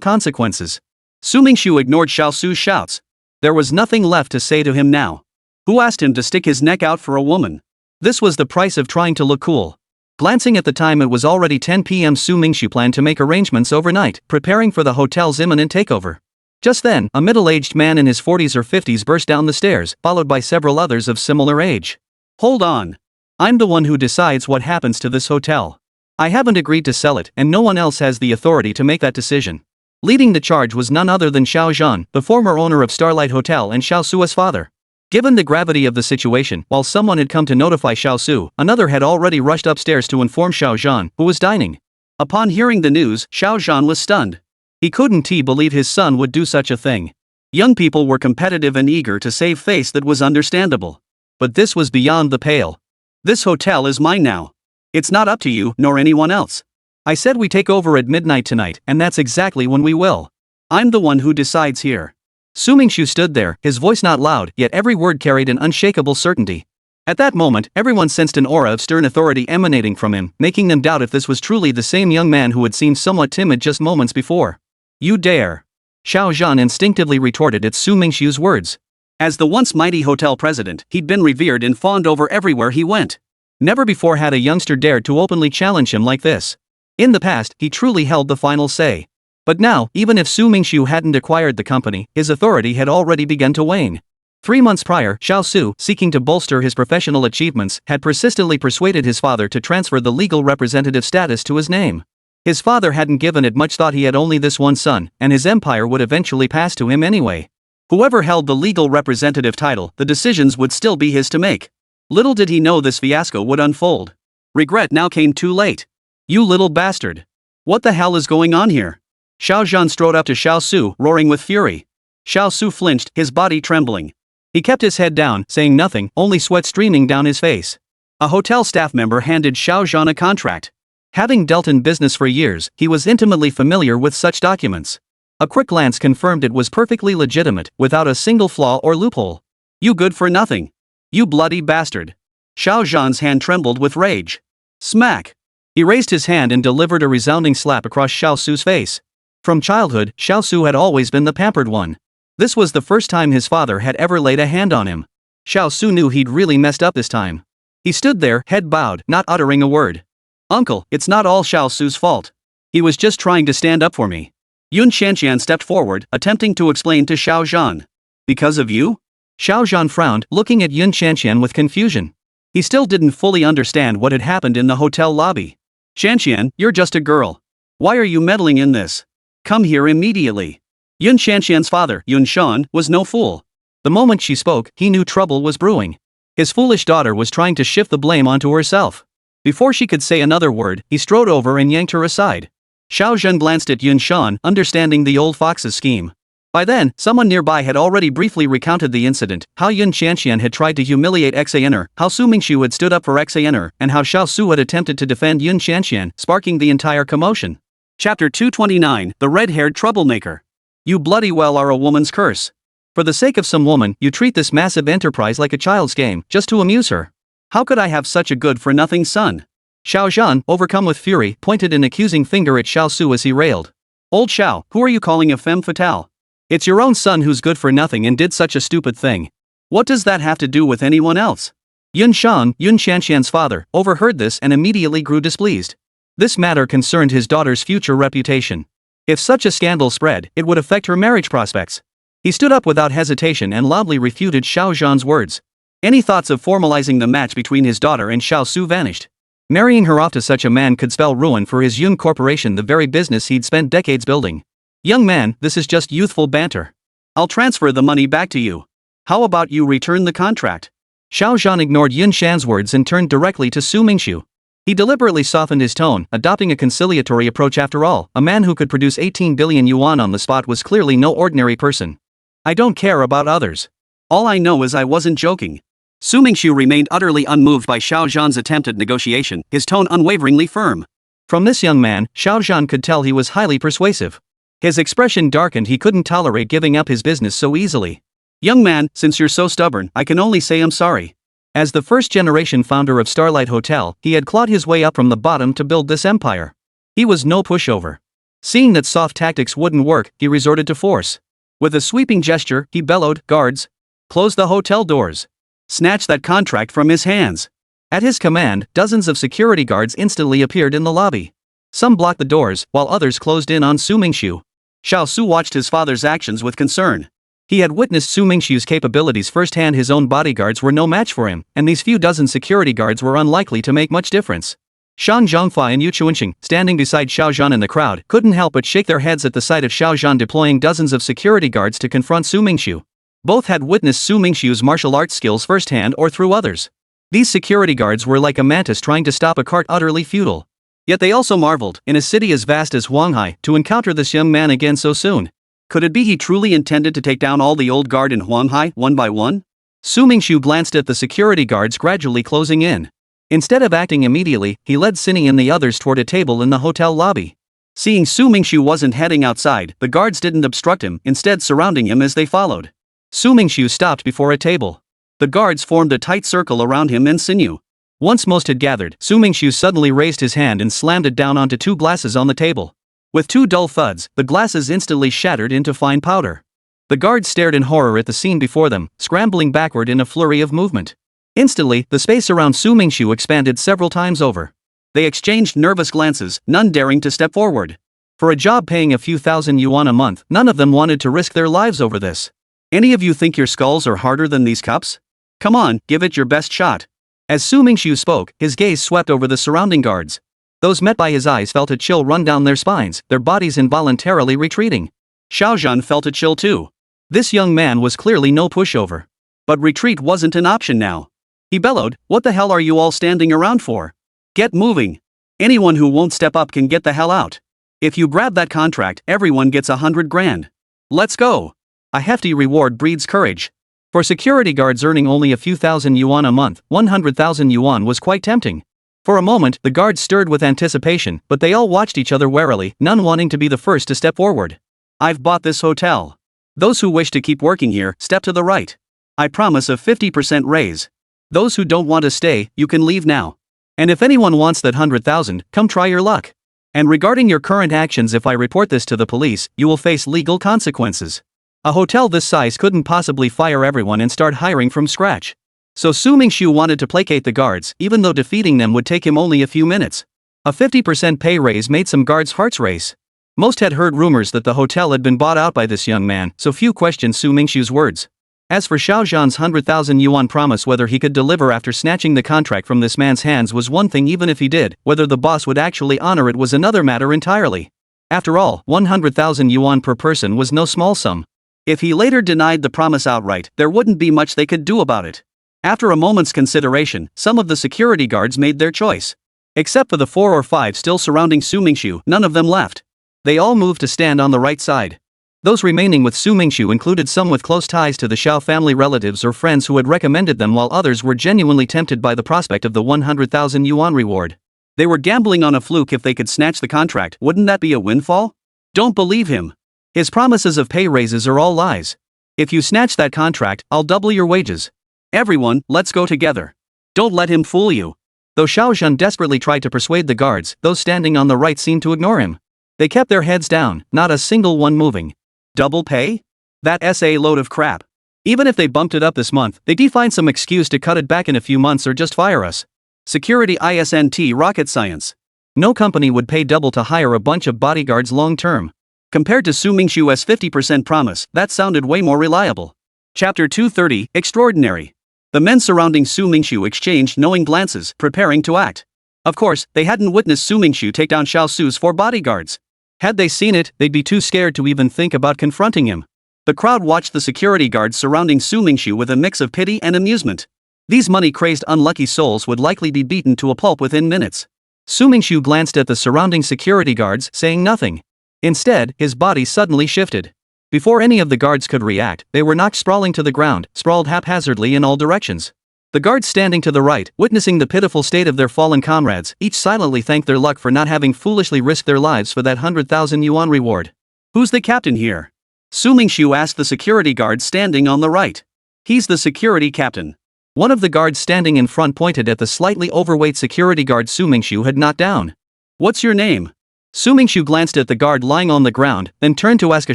consequences." Su Mingxu ignored Xiaosu's shouts. There was nothing left to say to him now. Who asked him to stick his neck out for a woman? This was the price of trying to look cool. Glancing at the time, it was already 10 p.m. Su Mingxu planned to make arrangements overnight, preparing for the hotel's imminent takeover. Just then, a middle-aged man in his 40s or 50s burst down the stairs, followed by several others of similar age. "Hold on. I'm the one who decides what happens to this hotel. I haven't agreed to sell it, and no one else has the authority to make that decision." Leading the charge was none other than Xiao Zhan, the former owner of Starlight Hotel and Xiaosu's father. Given the gravity of the situation, while someone had come to notify Xiaosu, another had already rushed upstairs to inform Xiao Zhan, who was dining. Upon hearing the news, Xiao Zhan was stunned. He couldn't believe his son would do such a thing. Young people were competitive and eager to save face, that was understandable. But this was beyond the pale. "This hotel is mine now. It's not up to you, nor anyone else. I said we take over at midnight tonight, and that's exactly when we will. I'm the one who decides here." Su Mingxu stood there, his voice not loud, yet every word carried an unshakable certainty. At that moment, everyone sensed an aura of stern authority emanating from him, making them doubt if this was truly the same young man who had seemed somewhat timid just moments before. "You dare!" Xiao Zhan instinctively retorted at Su Mingxu's words. As the once mighty hotel president, he'd been revered and fawned over everywhere he went. Never before had a youngster dared to openly challenge him like this. In the past, he truly held the final say. But now, even if Su Mingxu hadn't acquired the company, his authority had already begun to wane. 3 months prior, Xiaosu, seeking to bolster his professional achievements, had persistently persuaded his father to transfer the legal representative status to his name. His father hadn't given it much thought. He had only this one son, and his empire would eventually pass to him anyway. Whoever held the legal representative title, the decisions would still be his to make. Little did he know this fiasco would unfold. Regret now came too late. "You little bastard. What the hell is going on here?" Xiao Zhan strode up to Xiaosu, roaring with fury. Xiaosu flinched, his body trembling. He kept his head down, saying nothing, only sweat streaming down his face. A hotel staff member handed Xiao Zhan a contract. Having dealt in business for years, he was intimately familiar with such documents. A quick glance confirmed it was perfectly legitimate, without a single flaw or loophole. "You good for nothing. You bloody bastard." Xiao Zhan's hand trembled with rage. Smack! He raised his hand and delivered a resounding slap across Xiaosu's face. From childhood, Xiaosu had always been the pampered one. This was the first time his father had ever laid a hand on him. Xiaosu knew he'd really messed up this time. He stood there, head bowed, not uttering a word. "Uncle, it's not all Xiaosu's fault. He was just trying to stand up for me." Yun Xianxian stepped forward, attempting to explain to Xiao Zhan. "Because of you?" Xiao Zhan frowned, looking at Yun Xianxian with confusion. He still didn't fully understand what had happened in the hotel lobby. "Xianxian, you're just a girl. Why are you meddling in this? Come here immediately." Yun Xianxian's father, Yun Shan, was no fool. The moment she spoke, he knew trouble was brewing. His foolish daughter was trying to shift the blame onto herself. Before she could say another word, he strode over and yanked her aside. Xiao Zhen glanced at Yun Shan, understanding the old fox's scheme. By then, someone nearby had already briefly recounted the incident, how Yun Qianxian had tried to humiliate Xaner, how Su Mingxu had stood up for Xaner, and how Xiao Su had attempted to defend Yun Qianxian, sparking the entire commotion. Chapter 229, The Red-Haired Troublemaker. You bloody well are a woman's curse. For the sake of some woman, you treat this massive enterprise like a child's game, just to amuse her. How could I have such a good-for-nothing son? Xiao Zhan, overcome with fury, pointed an accusing finger at Xiao Su as he railed. Old Xiao, who are you calling a femme fatale? It's your own son who's good for nothing and did such a stupid thing. What does that have to do with anyone else? Yun Shan, Yun Qianxian's father, overheard this and immediately grew displeased. This matter concerned his daughter's future reputation. If such a scandal spread, it would affect her marriage prospects. He stood up without hesitation and loudly refuted Xiao Zhan's words. Any thoughts of formalizing the match between his daughter and Xiao Su vanished. Marrying her off to such a man could spell ruin for his Yun Corporation, the very business he'd spent decades building. Young man, this is just youthful banter. I'll transfer the money back to you. How about you return the contract? Xiao Zhan ignored Yun Shan's words and turned directly to Su Mingxu. He deliberately softened his tone, adopting a conciliatory approach. After all, a man who could produce 18 billion yuan on the spot was clearly no ordinary person. I don't care about others. All I know is I wasn't joking. Su Mingxu remained utterly unmoved by Xiao Zhan's attempt at negotiation, his tone unwaveringly firm. From this young man, Xiao Zhan could tell he was highly persuasive. His expression darkened. He couldn't tolerate giving up his business so easily. Young man, since you're so stubborn, I can only say I'm sorry. As the first-generation founder of Starlight Hotel, he had clawed his way up from the bottom to build this empire. He was no pushover. Seeing that soft tactics wouldn't work, he resorted to force. With a sweeping gesture, he bellowed, "Guards! Close the hotel doors! Snatch that contract from his hands!" At his command, dozens of security guards instantly appeared in the lobby. Some blocked the doors, while others closed in on Su Mingxu. Xiao Su watched his father's actions with concern. He had witnessed Su Mingxu's capabilities firsthand. His own bodyguards were no match for him, and these few dozen security guards were unlikely to make much difference. Shan Zhongfei and Yu Chuanxing, standing beside Xiao Zhan in the crowd, couldn't help but shake their heads at the sight of Xiao Zhan deploying dozens of security guards to confront Su Mingxu. Both had witnessed Su Mingxu's martial arts skills firsthand or through others. These security guards were like a mantis trying to stop a cart, utterly futile. Yet they also marveled, in a city as vast as Huanghai, to encounter this young man again so soon. Could it be he truly intended to take down all the old guard in Huanghai, one by one? Su Mingxu glanced at the security guards gradually closing in. Instead of acting immediately, he led Cindy and the others toward a table in the hotel lobby. Seeing Su Mingxu wasn't heading outside, the guards didn't obstruct him, instead surrounding him as they followed. Su Mingxu stopped before a table. The guards formed a tight circle around him and sinew. Once most had gathered, Su Mingxu suddenly raised his hand and slammed it down onto two glasses on the table. With two dull thuds, the glasses instantly shattered into fine powder. The guards stared in horror at the scene before them, scrambling backward in a flurry of movement. Instantly, the space around Su Mingxu expanded several times over. They exchanged nervous glances, none daring to step forward. For a job paying a few thousand yuan a month, none of them wanted to risk their lives over this. Any of you think your skulls are harder than these cups? Come on, give it your best shot. As Su Mingxu spoke, his gaze swept over the surrounding guards. Those met by his eyes felt a chill run down their spines, their bodies involuntarily retreating. Xiao Zhan felt a chill too. This young man was clearly no pushover. But retreat wasn't an option now. He bellowed, "What the hell are you all standing around for? Get moving. Anyone who won't step up can get the hell out. If you grab that contract, everyone gets 100 grand. Let's go." A hefty reward breeds courage. For security guards earning only a few thousand yuan a month, 100,000 yuan was quite tempting. For a moment, the guards stirred with anticipation, but they all watched each other warily, none wanting to be the first to step forward. "I've bought this hotel. Those who wish to keep working here, step to the right. I promise a 50% raise. Those who don't want to stay, you can leave now. And if anyone wants that 100,000, come try your luck. And regarding your current actions, if I report this to the police, you will face legal consequences." A hotel this size couldn't possibly fire everyone and start hiring from scratch. So Su Mingxu wanted to placate the guards, even though defeating them would take him only a few minutes. A 50% pay raise made some guards' hearts race. Most had heard rumors that the hotel had been bought out by this young man, so few questioned Su Mingxu's words. As for Xiao Zhan's 100,000 yuan promise, whether he could deliver after snatching the contract from this man's hands was one thing. Even if he did, whether the boss would actually honor it was another matter entirely. After all, 100,000 yuan per person was no small sum. If he later denied the promise outright, there wouldn't be much they could do about it. After a moment's consideration, some of the security guards made their choice. Except for the 4 or 5 still surrounding Su Mingxu, none of them left. They all moved to stand on the right side. Those remaining with Su Mingxu included some with close ties to the Xiao family relatives or friends who had recommended them, while others were genuinely tempted by the prospect of the 100,000 yuan reward. They were gambling on a fluke. If they could snatch the contract, wouldn't that be a windfall? Don't believe him. His promises of pay raises are all lies. If you snatch that contract, I'll double your wages. Everyone, let's go together. Don't let him fool you. Though Xiao Zhan desperately tried to persuade the guards, those standing on the right seemed to ignore him. They kept their heads down, not a single one moving. Double pay? That's a load of crap. Even if they bumped it up this month, they'd find some excuse to cut it back in a few months or just fire us. Security isn't rocket science. No company would pay double to hire a bunch of bodyguards long term. Compared to Su Mingxu's 50% promise, that sounded way more reliable. Chapter 230, Extraordinary. The men surrounding Su Mingxu exchanged knowing glances, preparing to act. Of course, they hadn't witnessed Su Mingxu take down Xiao Su's 4 bodyguards. Had they seen it, they'd be too scared to even think about confronting him. The crowd watched the security guards surrounding Su Mingxu with a mix of pity and amusement. These money-crazed unlucky souls would likely be beaten to a pulp within minutes. Su Mingxu glanced at the surrounding security guards, saying nothing. Instead, his body suddenly shifted. Before any of the guards could react, they were knocked sprawling to the ground, sprawled haphazardly in all directions. The guards standing to the right, witnessing the pitiful state of their fallen comrades, each silently thanked their luck for not having foolishly risked their lives for that 100,000 yuan reward. Who's the captain here? Su Mingxu asked the security guard standing on the right. He's the security captain. One of the guards standing in front pointed at the slightly overweight security guard Su Mingxu had knocked down. What's your name? Su Mingxu glanced at the guard lying on the ground, then turned to ask a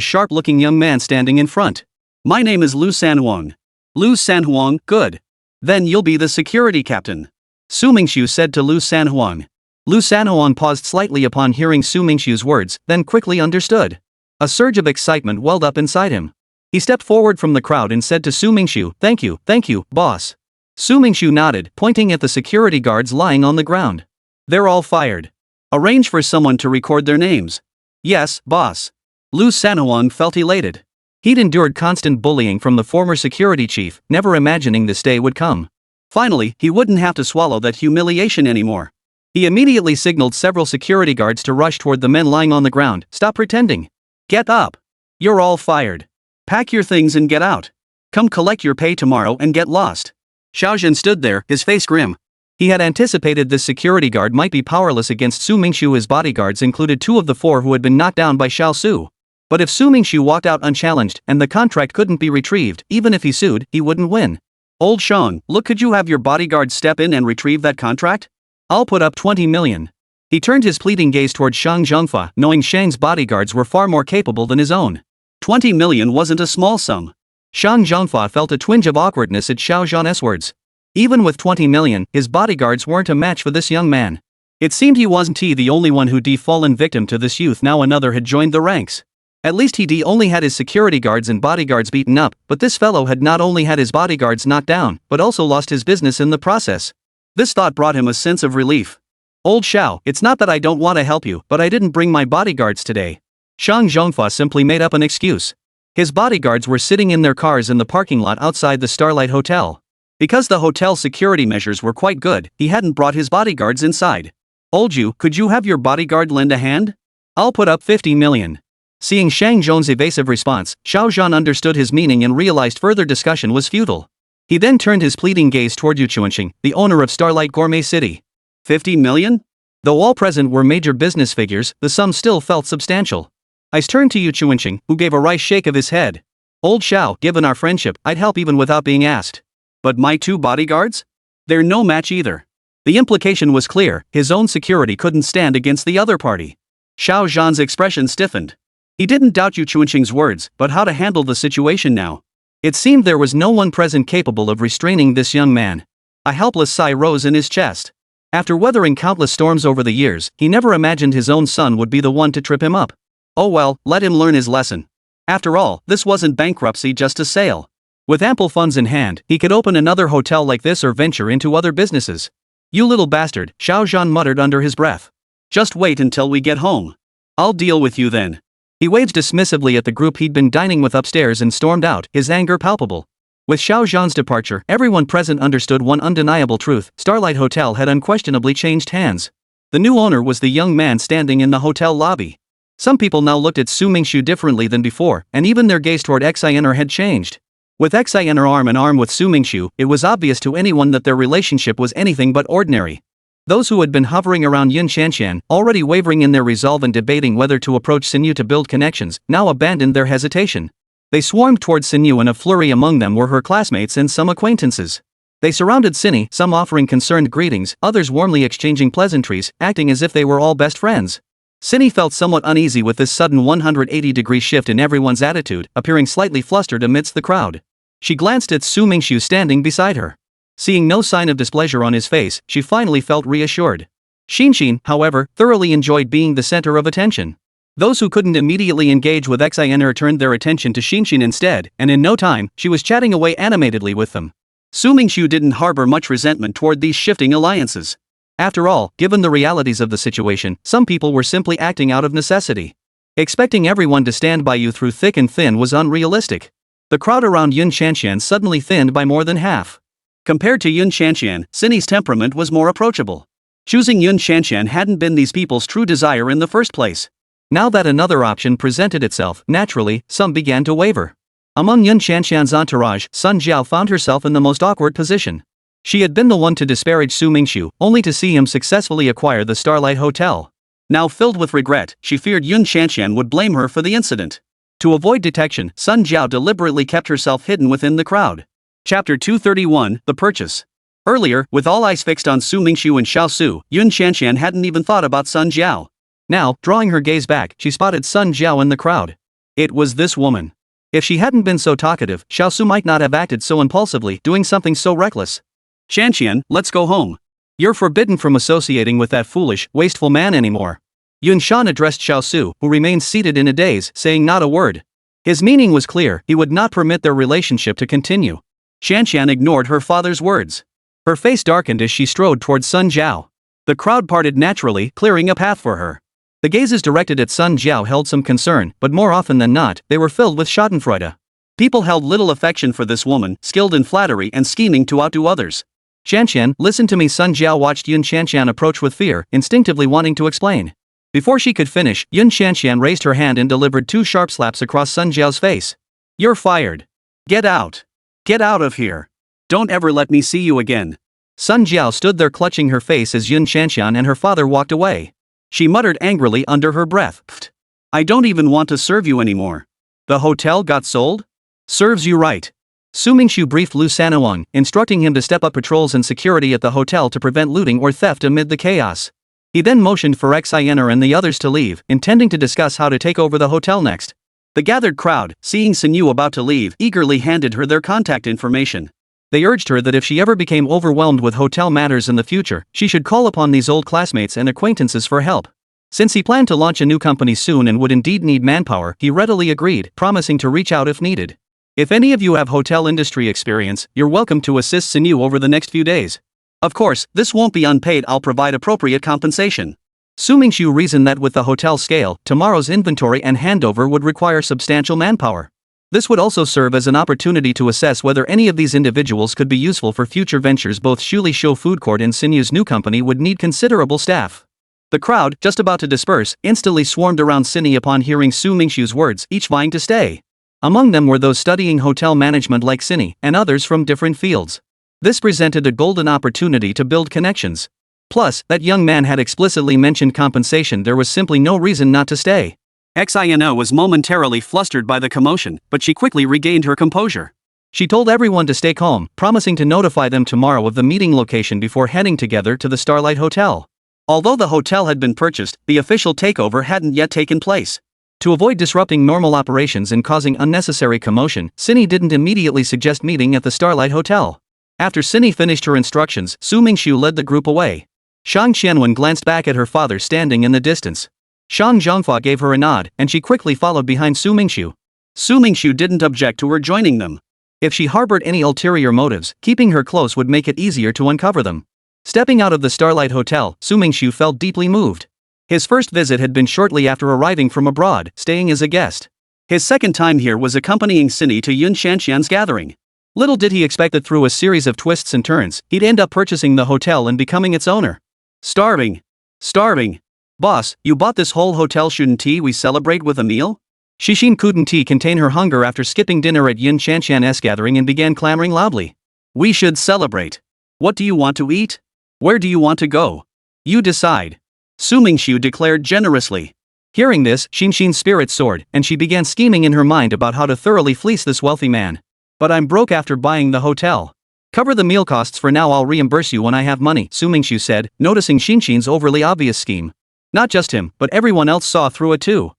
sharp-looking young man standing in front. My name is Lu Sanhuang. Lu Sanhuang, good. Then you'll be the security captain. Su Mingxu said to Lu Sanhuang. Lu Sanhuang paused slightly upon hearing Su Mingxu's words, then quickly understood. A surge of excitement welled up inside him. He stepped forward from the crowd and said to Su Mingxu, thank you, boss. Su Mingxu nodded, pointing at the security guards lying on the ground. They're all fired. Arrange for someone to record their names. Yes, boss. Lu Sanhuang felt elated. He'd endured constant bullying from the former security chief, never imagining this day would come. Finally, he wouldn't have to swallow that humiliation anymore. He immediately signaled several security guards to rush toward the men lying on the ground. Stop pretending. Get up. You're all fired. Pack your things and get out. Come collect your pay tomorrow and get lost. Xiao Zhan stood there, his face grim. He had anticipated this security guard might be powerless against Su Mingxu. His bodyguards included 2 of the 4 who had been knocked down by Xiao Su. But if Su Mingxu walked out unchallenged and the contract couldn't be retrieved, even if he sued, he wouldn't win. Old Shang, look, could you have your bodyguards step in and retrieve that contract? I'll put up 20 million. He turned his pleading gaze toward Shang Zhengfa, knowing Shang's bodyguards were far more capable than his own. 20 million wasn't a small sum. Shang Zhengfa felt a twinge of awkwardness at Xiao Zhan's words. Even with 20 million, his bodyguards weren't a match for this young man. It seemed he wasn't the only one who'd fallen victim to this youth. Now another had joined the ranks. At least he only had his security guards and bodyguards beaten up, but this fellow had not only had his bodyguards knocked down, but also lost his business in the process. This thought brought him a sense of relief. Old Xiao, it's not that I don't want to help you, but I didn't bring my bodyguards today. Shang Zhengfa simply made up an excuse. His bodyguards were sitting in their cars in the parking lot outside the Starlight Hotel. Because the hotel security measures were quite good, he hadn't brought his bodyguards inside. Old Ju, could you have your bodyguard lend a hand? I'll put up 50 million. Seeing Shang Zhong's evasive response, Xiao Zhan understood his meaning and realized further discussion was futile. He then turned his pleading gaze toward Yu Chuanqing, the owner of Starlight Gourmet City. 50 million? Though all present were major business figures, the sum still felt substantial. Eyes turned to Yu Chuanqing, who gave a wry shake of his head. Old Xiao, given our friendship, I'd help even without being asked. But my 2 bodyguards? They're no match either. The implication was clear, his own security couldn't stand against the other party. Xiao Zhan's expression stiffened. He didn't doubt Yu Chuanqing's words, but how to handle the situation now? It seemed there was no one present capable of restraining this young man. A helpless sigh rose in his chest. After weathering countless storms over the years, he never imagined his own son would be the one to trip him up. Oh well, let him learn his lesson. After all, this wasn't bankruptcy, just a sale. With ample funds in hand, he could open another hotel like this or venture into other businesses. You little bastard, Xiao Zhan muttered under his breath. Just wait until we get home. I'll deal with you then. He waved dismissively at the group he'd been dining with upstairs and stormed out, his anger palpable. With Xiao Zhan's departure, everyone present understood one undeniable truth: Starlight Hotel had unquestionably changed hands. The new owner was the young man standing in the hotel lobby. Some people now looked at Su Mingxu differently than before, and even their gaze toward Xiner had changed. With Xiner arm in arm with Su Mingxu, it was obvious to anyone that their relationship was anything but ordinary. Those who had been hovering around Yun Shanshan, already wavering in their resolve and debating whether to approach Sinyu to build connections, now abandoned their hesitation. They swarmed towards Sinyu, and a flurry among them were her classmates and some acquaintances. They surrounded Sinny, some offering concerned greetings, others warmly exchanging pleasantries, acting as if they were all best friends. Sinny felt somewhat uneasy with this sudden 180-degree shift in everyone's attitude, appearing slightly flustered amidst the crowd. She glanced at Su Mingxu standing beside her. Seeing no sign of displeasure on his face, she finally felt reassured. Xinshin, however, thoroughly enjoyed being the center of attention. Those who couldn't immediately engage with Xiner turned their attention to Xinshin instead, and in no time, she was chatting away animatedly with them. Su Mingxu didn't harbor much resentment toward these shifting alliances. After all, given the realities of the situation, some people were simply acting out of necessity. Expecting everyone to stand by you through thick and thin was unrealistic. The crowd around Yun Shanshan suddenly thinned by more than half. Compared to Yun Shanshan, Sinny's temperament was more approachable. Choosing Yun Shanshan hadn't been these people's true desire in the first place. Now that another option presented itself, naturally, some began to waver. Among Yun Shanshan's entourage, Sun Jiao found herself in the most awkward position. She had been the one to disparage Su Mingxu, only to see him successfully acquire the Starlight Hotel. Now filled with regret, she feared Yun Shanshan would blame her for the incident. To avoid detection, Sun Jiao deliberately kept herself hidden within the crowd. Chapter 231, The Purchase. Earlier, with all eyes fixed on Su Mingxu and Xiao Su, Yun Shanshan hadn't even thought about Sun Jiao. Now, drawing her gaze back, she spotted Sun Jiao in the crowd. It was this woman. If she hadn't been so talkative, Xiao Su might not have acted so impulsively, doing something so reckless. Shanshan, let's go home. You're forbidden from associating with that foolish, wasteful man anymore. Yun Shan addressed Xiao Su, who remained seated in a daze, saying not a word. His meaning was clear, he would not permit their relationship to continue. Shanshan ignored her father's words. Her face darkened as she strode towards Sun Jiao. The crowd parted naturally, clearing a path for her. The gazes directed at Sun Jiao held some concern, but more often than not, they were filled with schadenfreude. People held little affection for this woman, skilled in flattery and scheming to outdo others. Shanshan, listen to me. Sun Jiao watched Yun Shanshan approach with fear, instinctively wanting to explain. Before she could finish, Yun Shanshan raised her hand and delivered 2 sharp slaps across Sun Jiao's face. You're fired. Get out. Get out of here. Don't ever let me see you again. Sun Jiao stood there clutching her face as Yun Shanshan and her father walked away. She muttered angrily under her breath. Pfft. I don't even want to serve you anymore. The hotel got sold? Serves you right. Su Mingxu briefed Lu Sanawang, instructing him to step up patrols and security at the hotel to prevent looting or theft amid the chaos. He then motioned for Xiner and the others to leave, intending to discuss how to take over the hotel next. The gathered crowd, seeing Sinyu about to leave, eagerly handed her their contact information. They urged her that if she ever became overwhelmed with hotel matters in the future, she should call upon these old classmates and acquaintances for help. Since he planned to launch a new company soon and would indeed need manpower, he readily agreed, promising to reach out if needed. If any of you have hotel industry experience, you're welcome to assist Sinyu over the next few days. Of course, this won't be unpaid. I'll provide appropriate compensation. Su Mingxu reasoned that with the hotel scale, tomorrow's inventory and handover would require substantial manpower. This would also serve as an opportunity to assess whether any of these individuals could be useful for future ventures. Both Shuli Show Food Court and Sinyu's new company would need considerable staff. The crowd, just about to disperse, instantly swarmed around Sinny upon hearing Su Mingxu's words, each vying to stay. Among them were those studying hotel management like Sinny, and others from different fields. This presented a golden opportunity to build connections. Plus, that young man had explicitly mentioned compensation. There was simply no reason not to stay. Xino was momentarily flustered by the commotion, but she quickly regained her composure. She told everyone to stay calm, promising to notify them tomorrow of the meeting location before heading together to the Starlight Hotel. Although the hotel had been purchased, the official takeover hadn't yet taken place. To avoid disrupting normal operations and causing unnecessary commotion, Sinny didn't immediately suggest meeting at the Starlight Hotel. After Sinny finished her instructions, Su Mingxu led the group away. Shang Xianwen glanced back at her father standing in the distance. Shang Zhongfa gave her a nod, and she quickly followed behind Su Mingxu. Su Mingxu didn't object to her joining them. If she harbored any ulterior motives, keeping her close would make it easier to uncover them. Stepping out of the Starlight Hotel, Su Mingxu felt deeply moved. His first visit had been shortly after arriving from abroad, staying as a guest. His second time here was accompanying Sinny to Yun Shanshan's gathering. Little did he expect that through a series of twists and turns, he'd end up purchasing the hotel and becoming its owner. Starving. Starving. Boss, you bought this whole hotel, shouldn't we celebrate with a meal? Shishin couldn't contain her hunger after skipping dinner at Yin Shanshan's gathering and began clamoring loudly. We should celebrate. What do you want to eat? Where do you want to go? You decide. Su Mingxu declared generously. Hearing this, Shinshin's spirits soared, and she began scheming in her mind about how to thoroughly fleece this wealthy man. But I'm broke after buying the hotel. Cover the meal costs for now, I'll reimburse you when I have money, Su Mingxu said, noticing Shinshin's overly obvious scheme. Not just him, but everyone else saw through it too.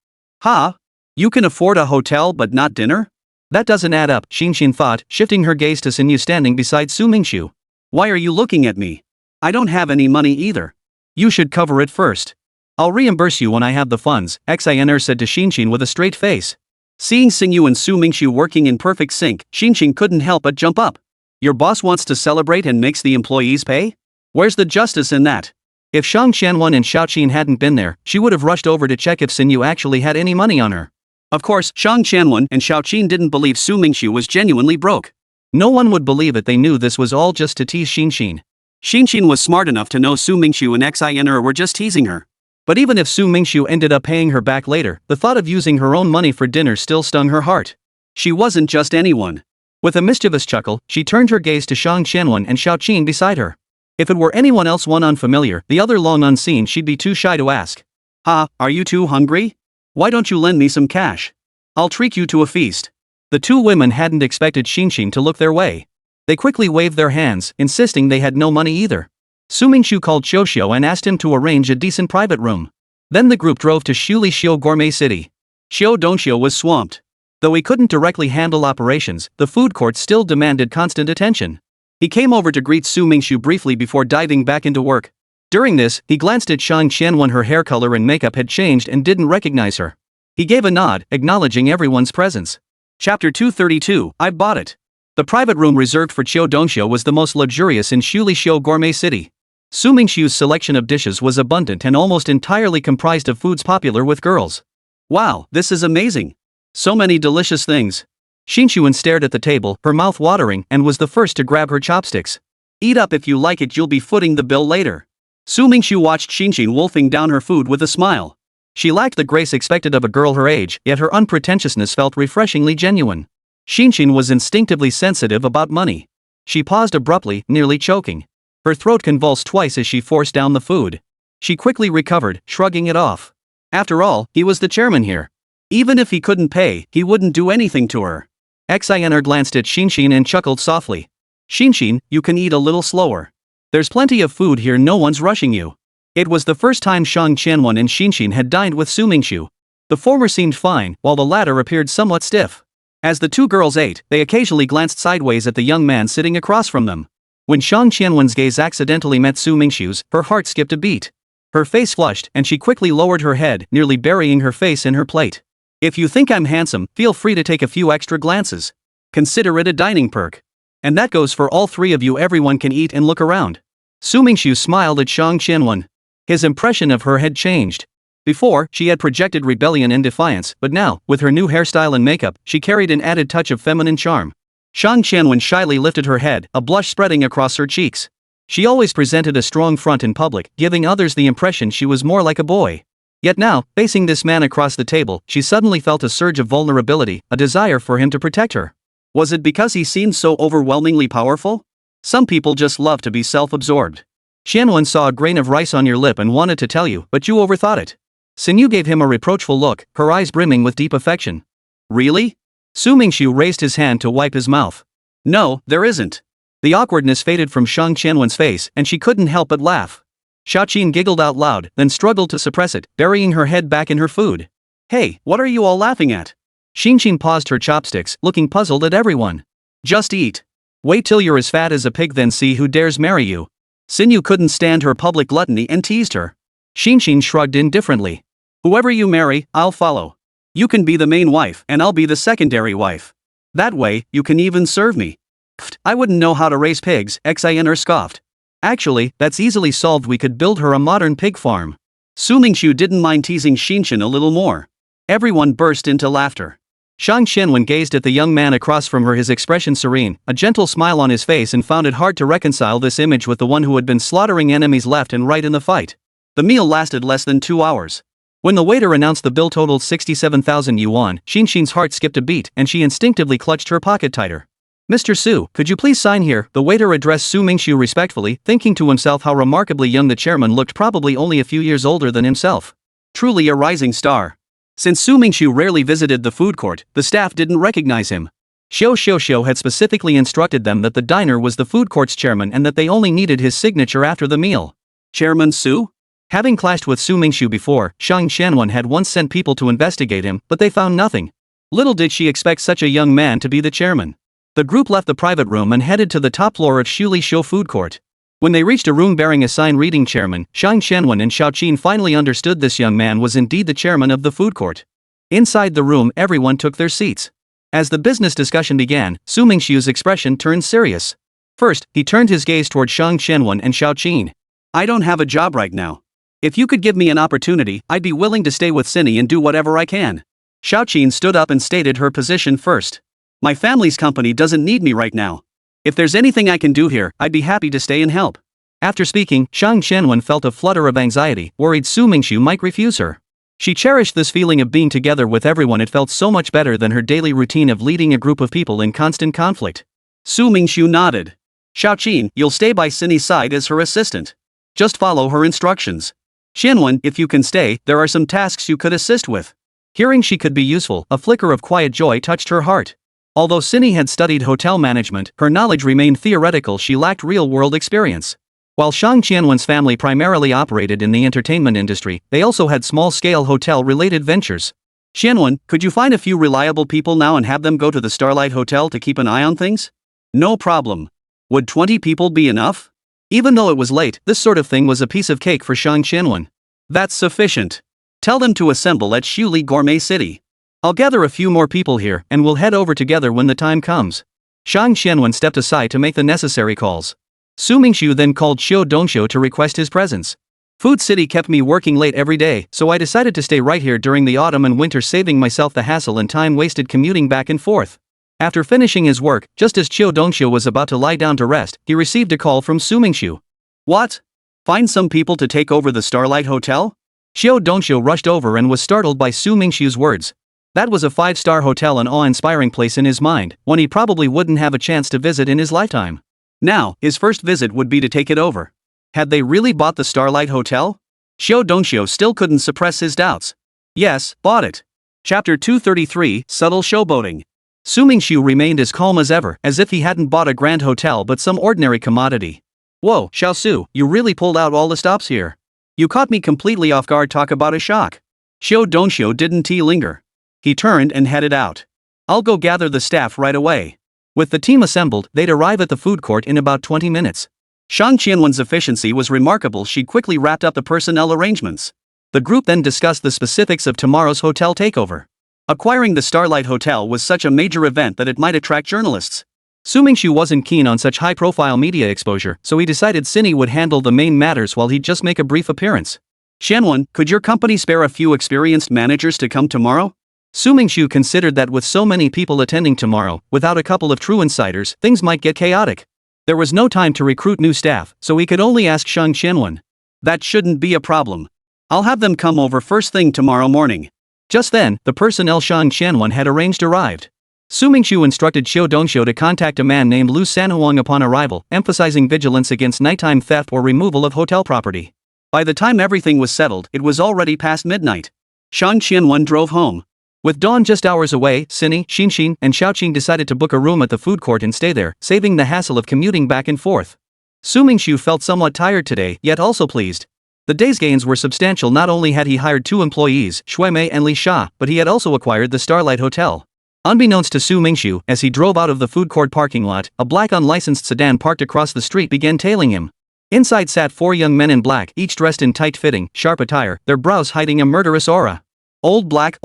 Ha! You can afford a hotel but not dinner? That doesn't add up, Shinshin thought, shifting her gaze to Sinyu standing beside Su Mingxu. Why are you looking at me? I don't have any money either. You should cover it first. I'll reimburse you when I have the funds, Xiner said to Shinshin with a straight face. Seeing Sinyu and Su Mingxu working in perfect sync, Shinshin couldn't help but jump up. Your boss wants to celebrate and makes the employees pay? Where's the justice in that? If Shang Qianwen and Xiaoqin hadn't been there, she would have rushed over to check if Sinyu actually had any money on her. Of course, Shang Qianwen and Xiaoqin didn't believe Su Mingxu was genuinely broke. No one would believe it, they knew this was all just to tease Shinshin. Shinshin was smart enough to know Su Mingxu and Xiner were just teasing her. But even if Su Mingxu ended up paying her back later, the thought of using her own money for dinner still stung her heart. She wasn't just anyone. With a mischievous chuckle, she turned her gaze to Shang Qianwen and Xiaoqin beside her. If it were anyone else, one unfamiliar, the other long unseen, she'd be too shy to ask. Ha, are you too hungry? Why don't you lend me some cash? I'll treat you to a feast. The two women hadn't expected Shinshin to look their way. They quickly waved their hands, insisting they had no money either. Su Mingxu called Xiuxiu and asked him to arrange a decent private room. Then the group drove to Shulixiu Gourmet City. Xiu Dongxiu was swamped. Though he couldn't directly handle operations, the food court still demanded constant attention. He came over to greet Su Mingxu briefly before diving back into work. During this, he glanced at Shang Qianwen. Her hair color and makeup had changed and didn't recognize her. He gave a nod, acknowledging everyone's presence. Chapter 232, I bought it. The private room reserved for Qiu Dongxiu was the most luxurious in Shulixiu Gourmet City. Su Mingxiu's selection of dishes was abundant and almost entirely comprised of foods popular with girls. Wow, this is amazing. So many delicious things. Shinshuan stared at the table, her mouth watering, and was the first to grab her chopsticks. Eat up if you like it, you'll be footing the bill later. Su Mingxu watched Shinshin wolfing down her food with a smile. She lacked the grace expected of a girl her age, yet her unpretentiousness felt refreshingly genuine. Shinshin was instinctively sensitive about money. She paused abruptly, nearly choking. Her throat convulsed twice as she forced down the food. She quickly recovered, shrugging it off. After all, he was the chairman here. Even if he couldn't pay, he wouldn't do anything to her. Xiner glanced at Shinshin and chuckled softly. Shinshin, you can eat a little slower. There's plenty of food here, no one's rushing you. It was the first time Shang Qianwen and Shinshin had dined with Su Mingxu. The former seemed fine, while the latter appeared somewhat stiff. As the two girls ate, they occasionally glanced sideways at the young man sitting across from them. When Shang Qianwen's gaze accidentally met Su Mingxu's, her heart skipped a beat. Her face flushed, and she quickly lowered her head, nearly burying her face in her plate. If you think I'm handsome, feel free to take a few extra glances. Consider it a dining perk. And that goes for all three of you, everyone can eat and look around. Su Mingxu smiled at Shang Qianwen. His impression of her had changed. Before, she had projected rebellion and defiance, but now, with her new hairstyle and makeup, she carried an added touch of feminine charm. Shang Qianwen shyly lifted her head, a blush spreading across her cheeks. She always presented a strong front in public, giving others the impression she was more like a boy. Yet now, facing this man across the table, she suddenly felt a surge of vulnerability, a desire for him to protect her. Was it because he seemed so overwhelmingly powerful? Some people just love to be self-absorbed. Qianwen saw a grain of rice on your lip and wanted to tell you, but you overthought it. Sinyu gave him a reproachful look, her eyes brimming with deep affection. Really? Su Mingxu raised his hand to wipe his mouth. No, there isn't. The awkwardness faded from Shang Qianwen's face, and she couldn't help but laugh. Xiaoqin giggled out loud, then struggled to suppress it, burying her head back in her food. Hey, what are you all laughing at? Shinshin paused her chopsticks, looking puzzled at everyone. Just eat. Wait till you're as fat as a pig, then see who dares marry you. Sinyu couldn't stand her public gluttony and teased her. Shinshin shrugged indifferently. Whoever you marry, I'll follow. You can be the main wife, and I'll be the secondary wife. That way, you can even serve me. Pfft, I wouldn't know how to raise pigs, Xiner scoffed. Actually, that's easily solved, we could build her a modern pig farm. Su Mingxu didn't mind teasing Shinshin a little more. Everyone burst into laughter. Shang Qianwen gazed at the young man across from her, his expression serene, a gentle smile on his face, and found it hard to reconcile this image with the one who had been slaughtering enemies left and right in the fight. The meal lasted less than 2 hours. When the waiter announced the bill totaled 67,000 yuan, Xinxin's heart skipped a beat and she instinctively clutched her pocket tighter. "Mr. Su, could you please sign here?" The waiter addressed Su Mingxu respectfully, thinking to himself how remarkably young the chairman looked, probably only a few years older than himself. Truly a rising star. Since Su Mingxu rarely visited the food court, the staff didn't recognize him. Xiao had specifically instructed them that the diner was the food court's chairman and that they only needed his signature after the meal. Chairman Su? Having clashed with Su Mingxu before, Shang Xianwen had once sent people to investigate him, but they found nothing. Little did she expect such a young man to be the chairman. The group left the private room and headed to the top floor of Shuli Shou Food Court. When they reached a room bearing a sign reading Chairman, Shang Xianwen and Xiaoqin finally understood this young man was indeed the chairman of the food court. Inside the room, everyone took their seats. As the business discussion began, Su Mingxu's expression turned serious. First, he turned his gaze toward Shang Xianwen and Xiaoqin. "I don't have a job right now. If you could give me an opportunity, I'd be willing to stay with Cindy and do whatever I can." Xiaoqin stood up and stated her position first. "My family's company doesn't need me right now. If there's anything I can do here, I'd be happy to stay and help." After speaking, Shang Xianwen felt a flutter of anxiety, worried Su Mingxu might refuse her. She cherished this feeling of being together with everyone. It felt so much better than her daily routine of leading a group of people in constant conflict. Su Mingxu nodded. "Xiaoqin, you'll stay by Cindy's side as her assistant. Just follow her instructions. Xianwen, if you can stay, there are some tasks you could assist with." Hearing she could be useful, a flicker of quiet joy touched her heart. Although Cindy had studied hotel management, her knowledge remained theoretical. She lacked real-world experience. While Shang Qianwen's family primarily operated in the entertainment industry, they also had small-scale hotel-related ventures. "Xianwen, could you find a few reliable people now and have them go to the Starlight Hotel to keep an eye on things?" "No problem. Would 20 people be enough?" Even though it was late, this sort of thing was a piece of cake for Shang Qianwen. "That's sufficient. Tell them to assemble at Shuli Gourmet City. I'll gather a few more people here, and we'll head over together when the time comes." Shang Xianwen stepped aside to make the necessary calls. Su Mingxu then called Xiu Dongxiu to request his presence. "Food City kept me working late every day, so I decided to stay right here during the autumn and winter, saving myself the hassle and time wasted commuting back and forth." After finishing his work, just as Xiu Dongxiu was about to lie down to rest, he received a call from Su Mingxu. "What? Find some people to take over the Starlight Hotel?" Xiu Dongxiu rushed over and was startled by Su Mingxu's words. That was a 5-star hotel, an awe-inspiring place in his mind, one he probably wouldn't have a chance to visit in his lifetime. Now, his first visit would be to take it over. Had they really bought the Starlight Hotel? Xiu Dongxiu still couldn't suppress his doubts. "Yes, bought it." Chapter 233, Subtle Showboating. Su Mingxu remained as calm as ever, as if he hadn't bought a grand hotel but some ordinary commodity. "Whoa, Xiao Su, you really pulled out all the stops here. You caught me completely off guard. Talk about a shock." Xiu Dongxiu didn't linger. He turned and headed out. "I'll go gather the staff right away." With the team assembled, they'd arrive at the food court in about 20 minutes. Shang Qianwen's efficiency was remarkable. She quickly wrapped up the personnel arrangements. The group then discussed the specifics of tomorrow's hotel takeover. Acquiring the Starlight Hotel was such a major event that it might attract journalists. Su Mingxu wasn't keen on such high-profile media exposure, so he decided Cindy would handle the main matters while he'd just make a brief appearance. "Xianwen, could your company spare a few experienced managers to come tomorrow?" Su Mingxu considered that with so many people attending tomorrow, without a couple of true insiders, things might get chaotic. There was no time to recruit new staff, so he could only ask Shang Qianwen. "That shouldn't be a problem. I'll have them come over first thing tomorrow morning." Just then, the personnel Shang Qianwen had arranged arrived. Su Mingxu instructed Xiu Dongxiu to contact a man named Lu Sanhuang upon arrival, emphasizing vigilance against nighttime theft or removal of hotel property. By the time everything was settled, it was already past midnight. Shang Qianwen drove home. With dawn just hours away, Cindy, Xinxin, and Xiaoqing decided to book a room at the food court and stay there, saving the hassle of commuting back and forth. Su Mingxu felt somewhat tired today, yet also pleased. The day's gains were substantial. Not only had he hired 2 employees, Shuimei and Li Sha, but he had also acquired the Starlight Hotel. Unbeknownst to Su Mingxu, as he drove out of the food court parking lot, a black unlicensed sedan parked across the street began tailing him. Inside sat 4 young men in black, each dressed in tight-fitting, sharp attire, their brows hiding a murderous aura. Old black,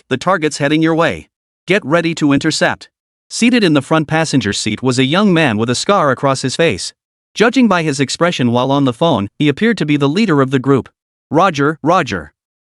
the target's heading your way. Get ready to intercept." Seated in the front passenger seat was a young man with a scar across his face. Judging by his expression while on the phone, he appeared to be the leader of the group. Roger.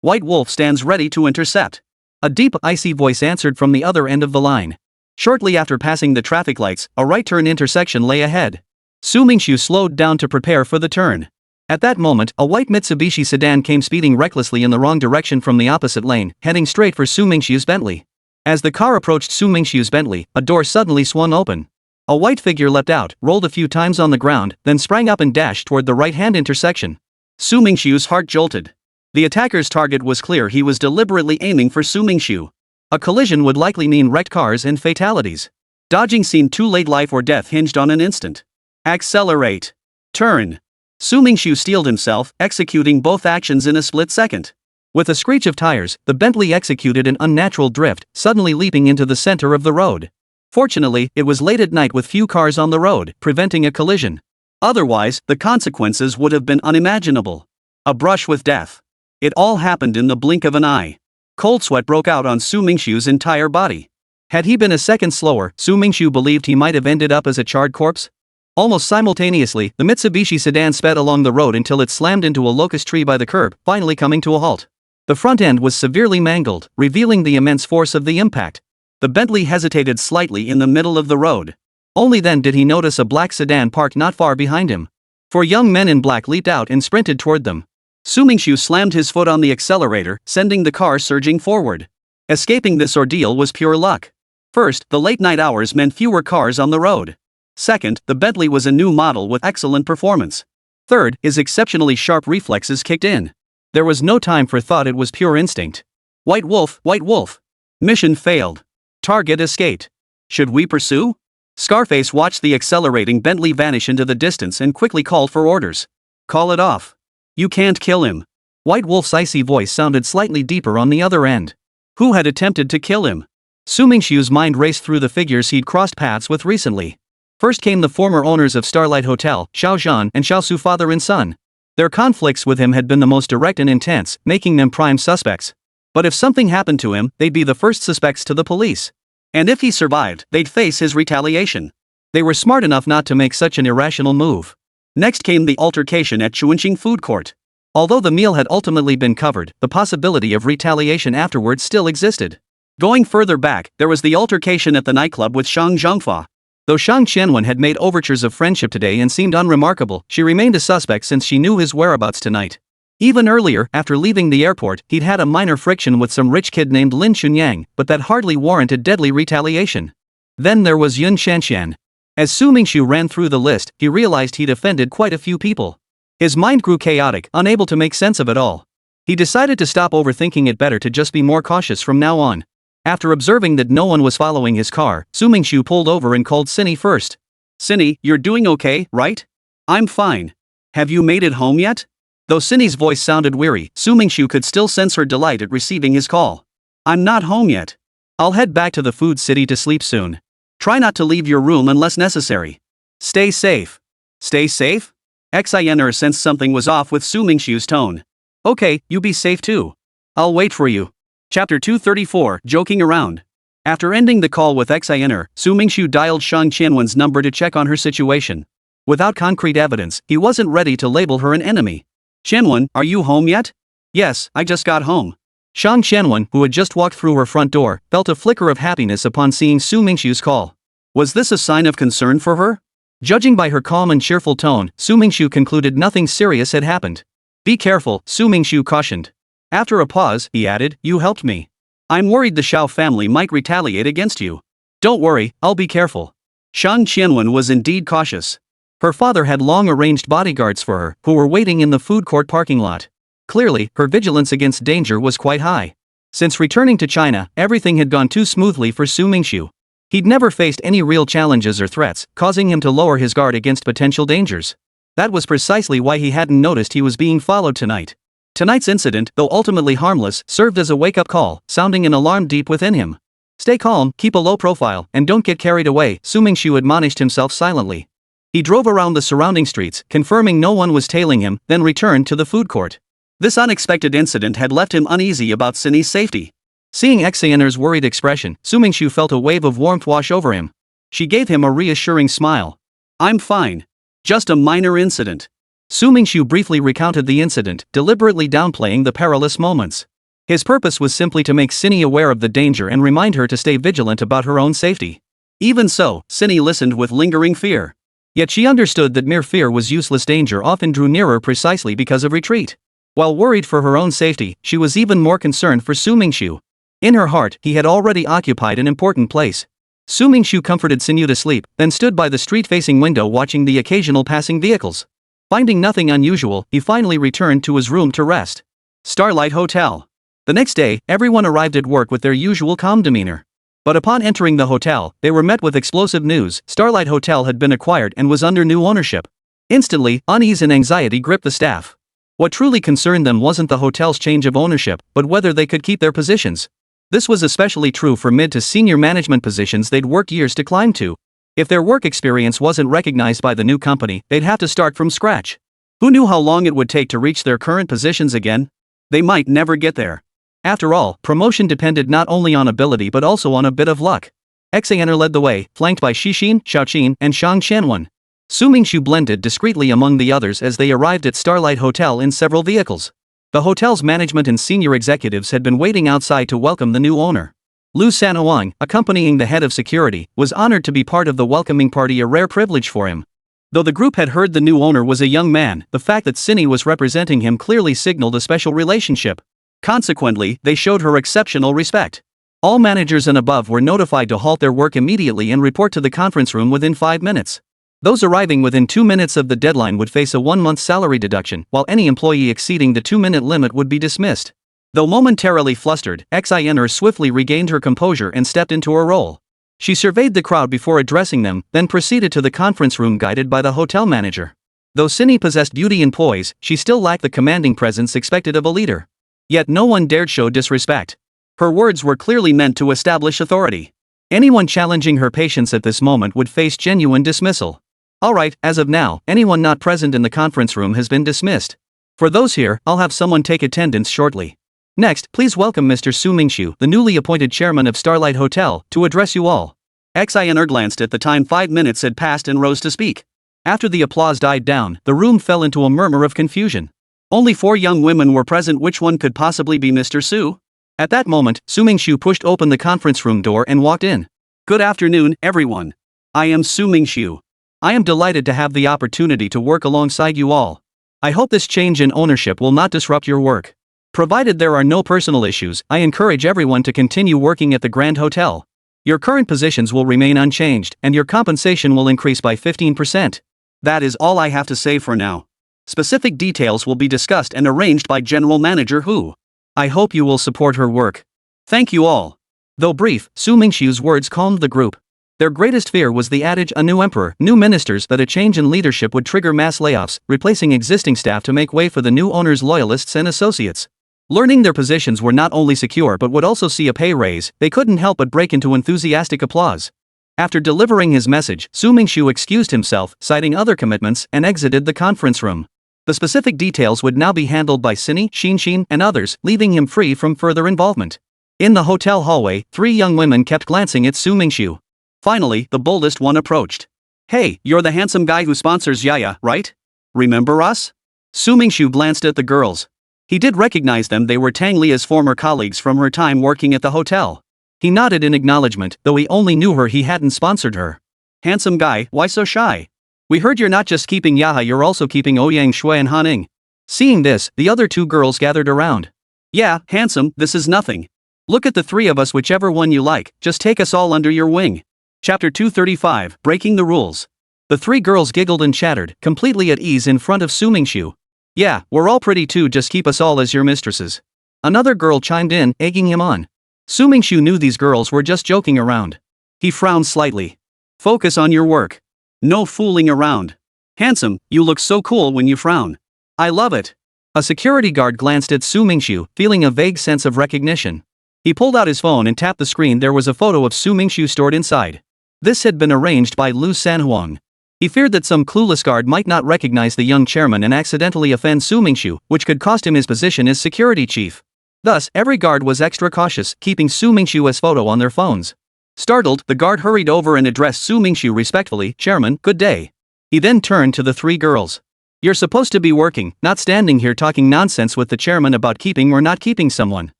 White Wolf stands ready to intercept." A deep, icy voice answered from the other end of the line. Shortly after passing the traffic lights, a right turn intersection lay ahead. Su Mingxu slowed down to prepare for the turn. At that moment, a white Mitsubishi sedan came speeding recklessly in the wrong direction from the opposite lane, heading straight for Su Mingxiu's Bentley. As the car approached Su Mingxiu's Bentley, a door suddenly swung open. A white figure leapt out, rolled a few times on the ground, then sprang up and dashed toward the right-hand intersection. Su Mingxiu's heart jolted. The attacker's target was clear. He was deliberately aiming for Su Mingxiu. A collision would likely mean wrecked cars and fatalities. Dodging seemed too late. Life or death hinged on an instant. Accelerate. Turn. Su Mingxiu steeled himself, executing both actions in a split second. With a screech of tires, the Bentley executed an unnatural drift, suddenly leaping into the center of the road. Fortunately, it was late at night with few cars on the road, preventing a collision. Otherwise, the consequences would have been unimaginable. A brush with death. It all happened in the blink of an eye. Cold sweat broke out on Su Mingxiu's entire body. Had he been a second slower, Su Mingxiu believed he might have ended up as a charred corpse. Almost simultaneously, the Mitsubishi sedan sped along the road until it slammed into a locust tree by the curb, finally coming to a halt. The front end was severely mangled, revealing the immense force of the impact. The Bentley hesitated slightly in the middle of the road. Only then did he notice a black sedan parked not far behind him. Four young men in black leaped out and sprinted toward them. Su Mingxiu slammed his foot on the accelerator, sending the car surging forward. Escaping this ordeal was pure luck. First, the late-night hours meant fewer cars on the road. Second, the Bentley was a new model with excellent performance. Third, his exceptionally sharp reflexes kicked in. There was no time for thought. It was pure instinct. White wolf, white wolf. Mission failed. Target escaped. Should we pursue? Scarface watched the accelerating Bentley vanish into the distance and quickly called for orders. Call it off. You can't kill him. White Wolf's icy voice sounded slightly deeper on the other end. Who had attempted to kill him? Su Mingxiu's mind raced through the figures he'd crossed paths with recently. First came the former owners of Starlight Hotel, Xiao Zhan and Xiao Su, father and son. Their conflicts with him had been the most direct and intense, making them prime suspects. But if something happened to him, they'd be the first suspects to the police. And if he survived, they'd face his retaliation. They were smart enough not to make such an irrational move. Next came the altercation at Chuanqing Food Court. Although the meal had ultimately been covered, the possibility of retaliation afterwards still existed. Going further back, there was the altercation at the nightclub with Shang Zhongfa. Though Shang Qianwen had made overtures of friendship today and seemed unremarkable, she remained a suspect since she knew his whereabouts tonight. Even earlier, after leaving the airport, he'd had a minor friction with some rich kid named Lin Chunyang, but that hardly warranted deadly retaliation. Then there was Yun Shanshan. As Su Mingxiu ran through the list, he realized he'd offended quite a few people. His mind grew chaotic, unable to make sense of it all. He decided to stop overthinking it, better to just be more cautious from now on. After observing that no one was following his car, Su Mingxiu pulled over and called Cindy first. Cindy, you're doing okay, right? I'm fine. Have you made it home yet? Though Cindy's voice sounded weary, Su Mingxiu could still sense her delight at receiving his call. I'm not home yet. I'll head back to the food city to sleep soon. Try not to leave your room unless necessary. Stay safe. Stay safe? Xiner sensed something was off with Su Mingxiu's tone. Okay, you be safe too. I'll wait for you. Chapter 234, Joking Around. After ending the call with Xiner, Su Mingxiu dialed Shang Qianwen's number to check on her situation. Without concrete evidence, he wasn't ready to label her an enemy. Qianwen, are you home yet? Yes, I just got home. Shang Qianwen, who had just walked through her front door, felt a flicker of happiness upon seeing Su Mingxiu's call. Was this a sign of concern for her? Judging by her calm and cheerful tone, Su Mingxiu concluded nothing serious had happened. Be careful, Su Mingxiu cautioned. After a pause, he added, you helped me. I'm worried the Xiao family might retaliate against you. Don't worry, I'll be careful. Shang Qianwen was indeed cautious. Her father had long-arranged bodyguards for her, who were waiting in the food court parking lot. Clearly, her vigilance against danger was quite high. Since returning to China, everything had gone too smoothly for Su Mingxiu. He'd never faced any real challenges or threats, causing him to lower his guard against potential dangers. That was precisely why he hadn't noticed he was being followed tonight. Tonight's incident, though ultimately harmless, served as a wake-up call, sounding an alarm deep within him. Stay calm, keep a low profile, and don't get carried away, Su Mingxiu admonished himself silently. He drove around the surrounding streets, confirming no one was tailing him, then returned to the food court. This unexpected incident had left him uneasy about Cindy's safety. Seeing Xiner's worried expression, Su Mingxiu felt a wave of warmth wash over him. She gave him a reassuring smile. I'm fine. Just a minor incident. Su Mingxiu briefly recounted the incident, deliberately downplaying the perilous moments. His purpose was simply to make Cindy aware of the danger and remind her to stay vigilant about her own safety. Even so, Cindy listened with lingering fear. Yet she understood that mere fear was useless. Danger often drew nearer precisely because of retreat. While worried for her own safety, she was even more concerned for Su Mingxu. In her heart, he had already occupied an important place. Su Mingxu comforted Sinyu to sleep, then stood by the street-facing window watching the occasional passing vehicles. Finding nothing unusual, he finally returned to his room to rest. Starlight Hotel. The next day, everyone arrived at work with their usual calm demeanor. But upon entering the hotel, they were met with explosive news. Starlight Hotel had been acquired and was under new ownership. Instantly, unease and anxiety gripped the staff. What truly concerned them wasn't the hotel's change of ownership, but whether they could keep their positions. This was especially true for mid to senior management positions they'd worked years to climb to. If their work experience wasn't recognized by the new company, they'd have to start from scratch. Who knew how long it would take to reach their current positions again? They might never get there. After all, promotion depended not only on ability but also on a bit of luck. Xaner led the way, flanked by Xixin, Xiaoqin, and Shang Qianwen. Su Mingxu blended discreetly among the others as they arrived at Starlight Hotel in several vehicles. The hotel's management and senior executives had been waiting outside to welcome the new owner. Lu Sanhuang, accompanying the head of security, was honored to be part of the welcoming party, a rare privilege for him. Though the group had heard the new owner was a young man, the fact that Cindy was representing him clearly signaled a special relationship. Consequently, they showed her exceptional respect. All managers and above were notified to halt their work immediately and report to the conference room within 5 minutes. Those arriving within 2 minutes of the deadline would face a 1-month salary deduction, while any employee exceeding the 2-minute limit would be dismissed. Though momentarily flustered, Xiner swiftly regained her composure and stepped into her role. She surveyed the crowd before addressing them, then proceeded to the conference room guided by the hotel manager. Though Cindy possessed beauty and poise, she still lacked the commanding presence expected of a leader. Yet no one dared show disrespect. Her words were clearly meant to establish authority. Anyone challenging her patience at this moment would face genuine dismissal. Alright, as of now, anyone not present in the conference room has been dismissed. For those here, I'll have someone take attendance shortly. Next, please welcome Mr. Su Mingxu, the newly appointed chairman of Starlight Hotel, to address you all. Xiner glanced at the time. 5 minutes had passed and rose to speak. After the applause died down, the room fell into a murmur of confusion. Only 4 young women were present. Which one could possibly be Mr. Su? At that moment, Su Mingxu pushed open the conference room door and walked in. Good afternoon, everyone. I am Su Mingxu. I am delighted to have the opportunity to work alongside you all. I hope this change in ownership will not disrupt your work. Provided there are no personal issues, I encourage everyone to continue working at the Grand Hotel. Your current positions will remain unchanged, and your compensation will increase by 15%. That is all I have to say for now. Specific details will be discussed and arranged by General Manager Hu. I hope you will support her work. Thank you all. Though brief, Su Mingxu's words calmed the group. Their greatest fear was the adage, a new emperor, new ministers, that a change in leadership would trigger mass layoffs, replacing existing staff to make way for the new owner's loyalists and associates. Learning their positions were not only secure but would also see a pay raise, they couldn't help but break into enthusiastic applause. After delivering his message, Su Mingxu excused himself, citing other commitments, and exited the conference room. The specific details would now be handled by Cindy, Xinxin, and others, leaving him free from further involvement. In the hotel hallway, 3 young women kept glancing at Su Mingxu. Finally, the boldest one approached. Hey, you're the handsome guy who sponsors Yaya, right? Remember us? Su Mingxu glanced at the girls. He did recognize them. They were Tang Lia's former colleagues from her time working at the hotel. He nodded in acknowledgement, though he only knew her, he hadn't sponsored her. Handsome guy, why so shy? We heard you're not just keeping Yaha, you're also keeping Ouyang Shui and Haning. Seeing this, the other 2 girls gathered around. Yeah, handsome, this is nothing. Look at the 3 of us, whichever one you like, just take us all under your wing. Chapter 235, Breaking the Rules. The 3 girls giggled and chattered, completely at ease in front of Su Mingxu. Yeah, we're all pretty too, just keep us all as your mistresses. Another girl chimed in, egging him on. Su Mingxu knew these girls were just joking around. He frowned slightly. Focus on your work. No fooling around. Handsome, you look so cool when you frown. I love it. A security guard glanced at Su Mingxu, feeling a vague sense of recognition. He pulled out his phone and tapped the screen. There was a photo of Su Mingxu stored inside. This had been arranged by Lu Sanhuang. He feared that some clueless guard might not recognize the young chairman and accidentally offend Su Mingxu, which could cost him his position as security chief. Thus, every guard was extra cautious, keeping Su Mingxu's photo on their phones. Startled, the guard hurried over and addressed Su Mingxu respectfully, Chairman, good day. He then turned to the 3 girls. You're supposed to be working, not standing here talking nonsense with the chairman about keeping or not keeping someone.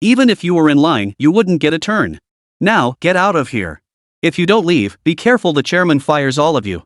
Even if you were in line, you wouldn't get a turn. Now, get out of here. If you don't leave, be careful the chairman fires all of you.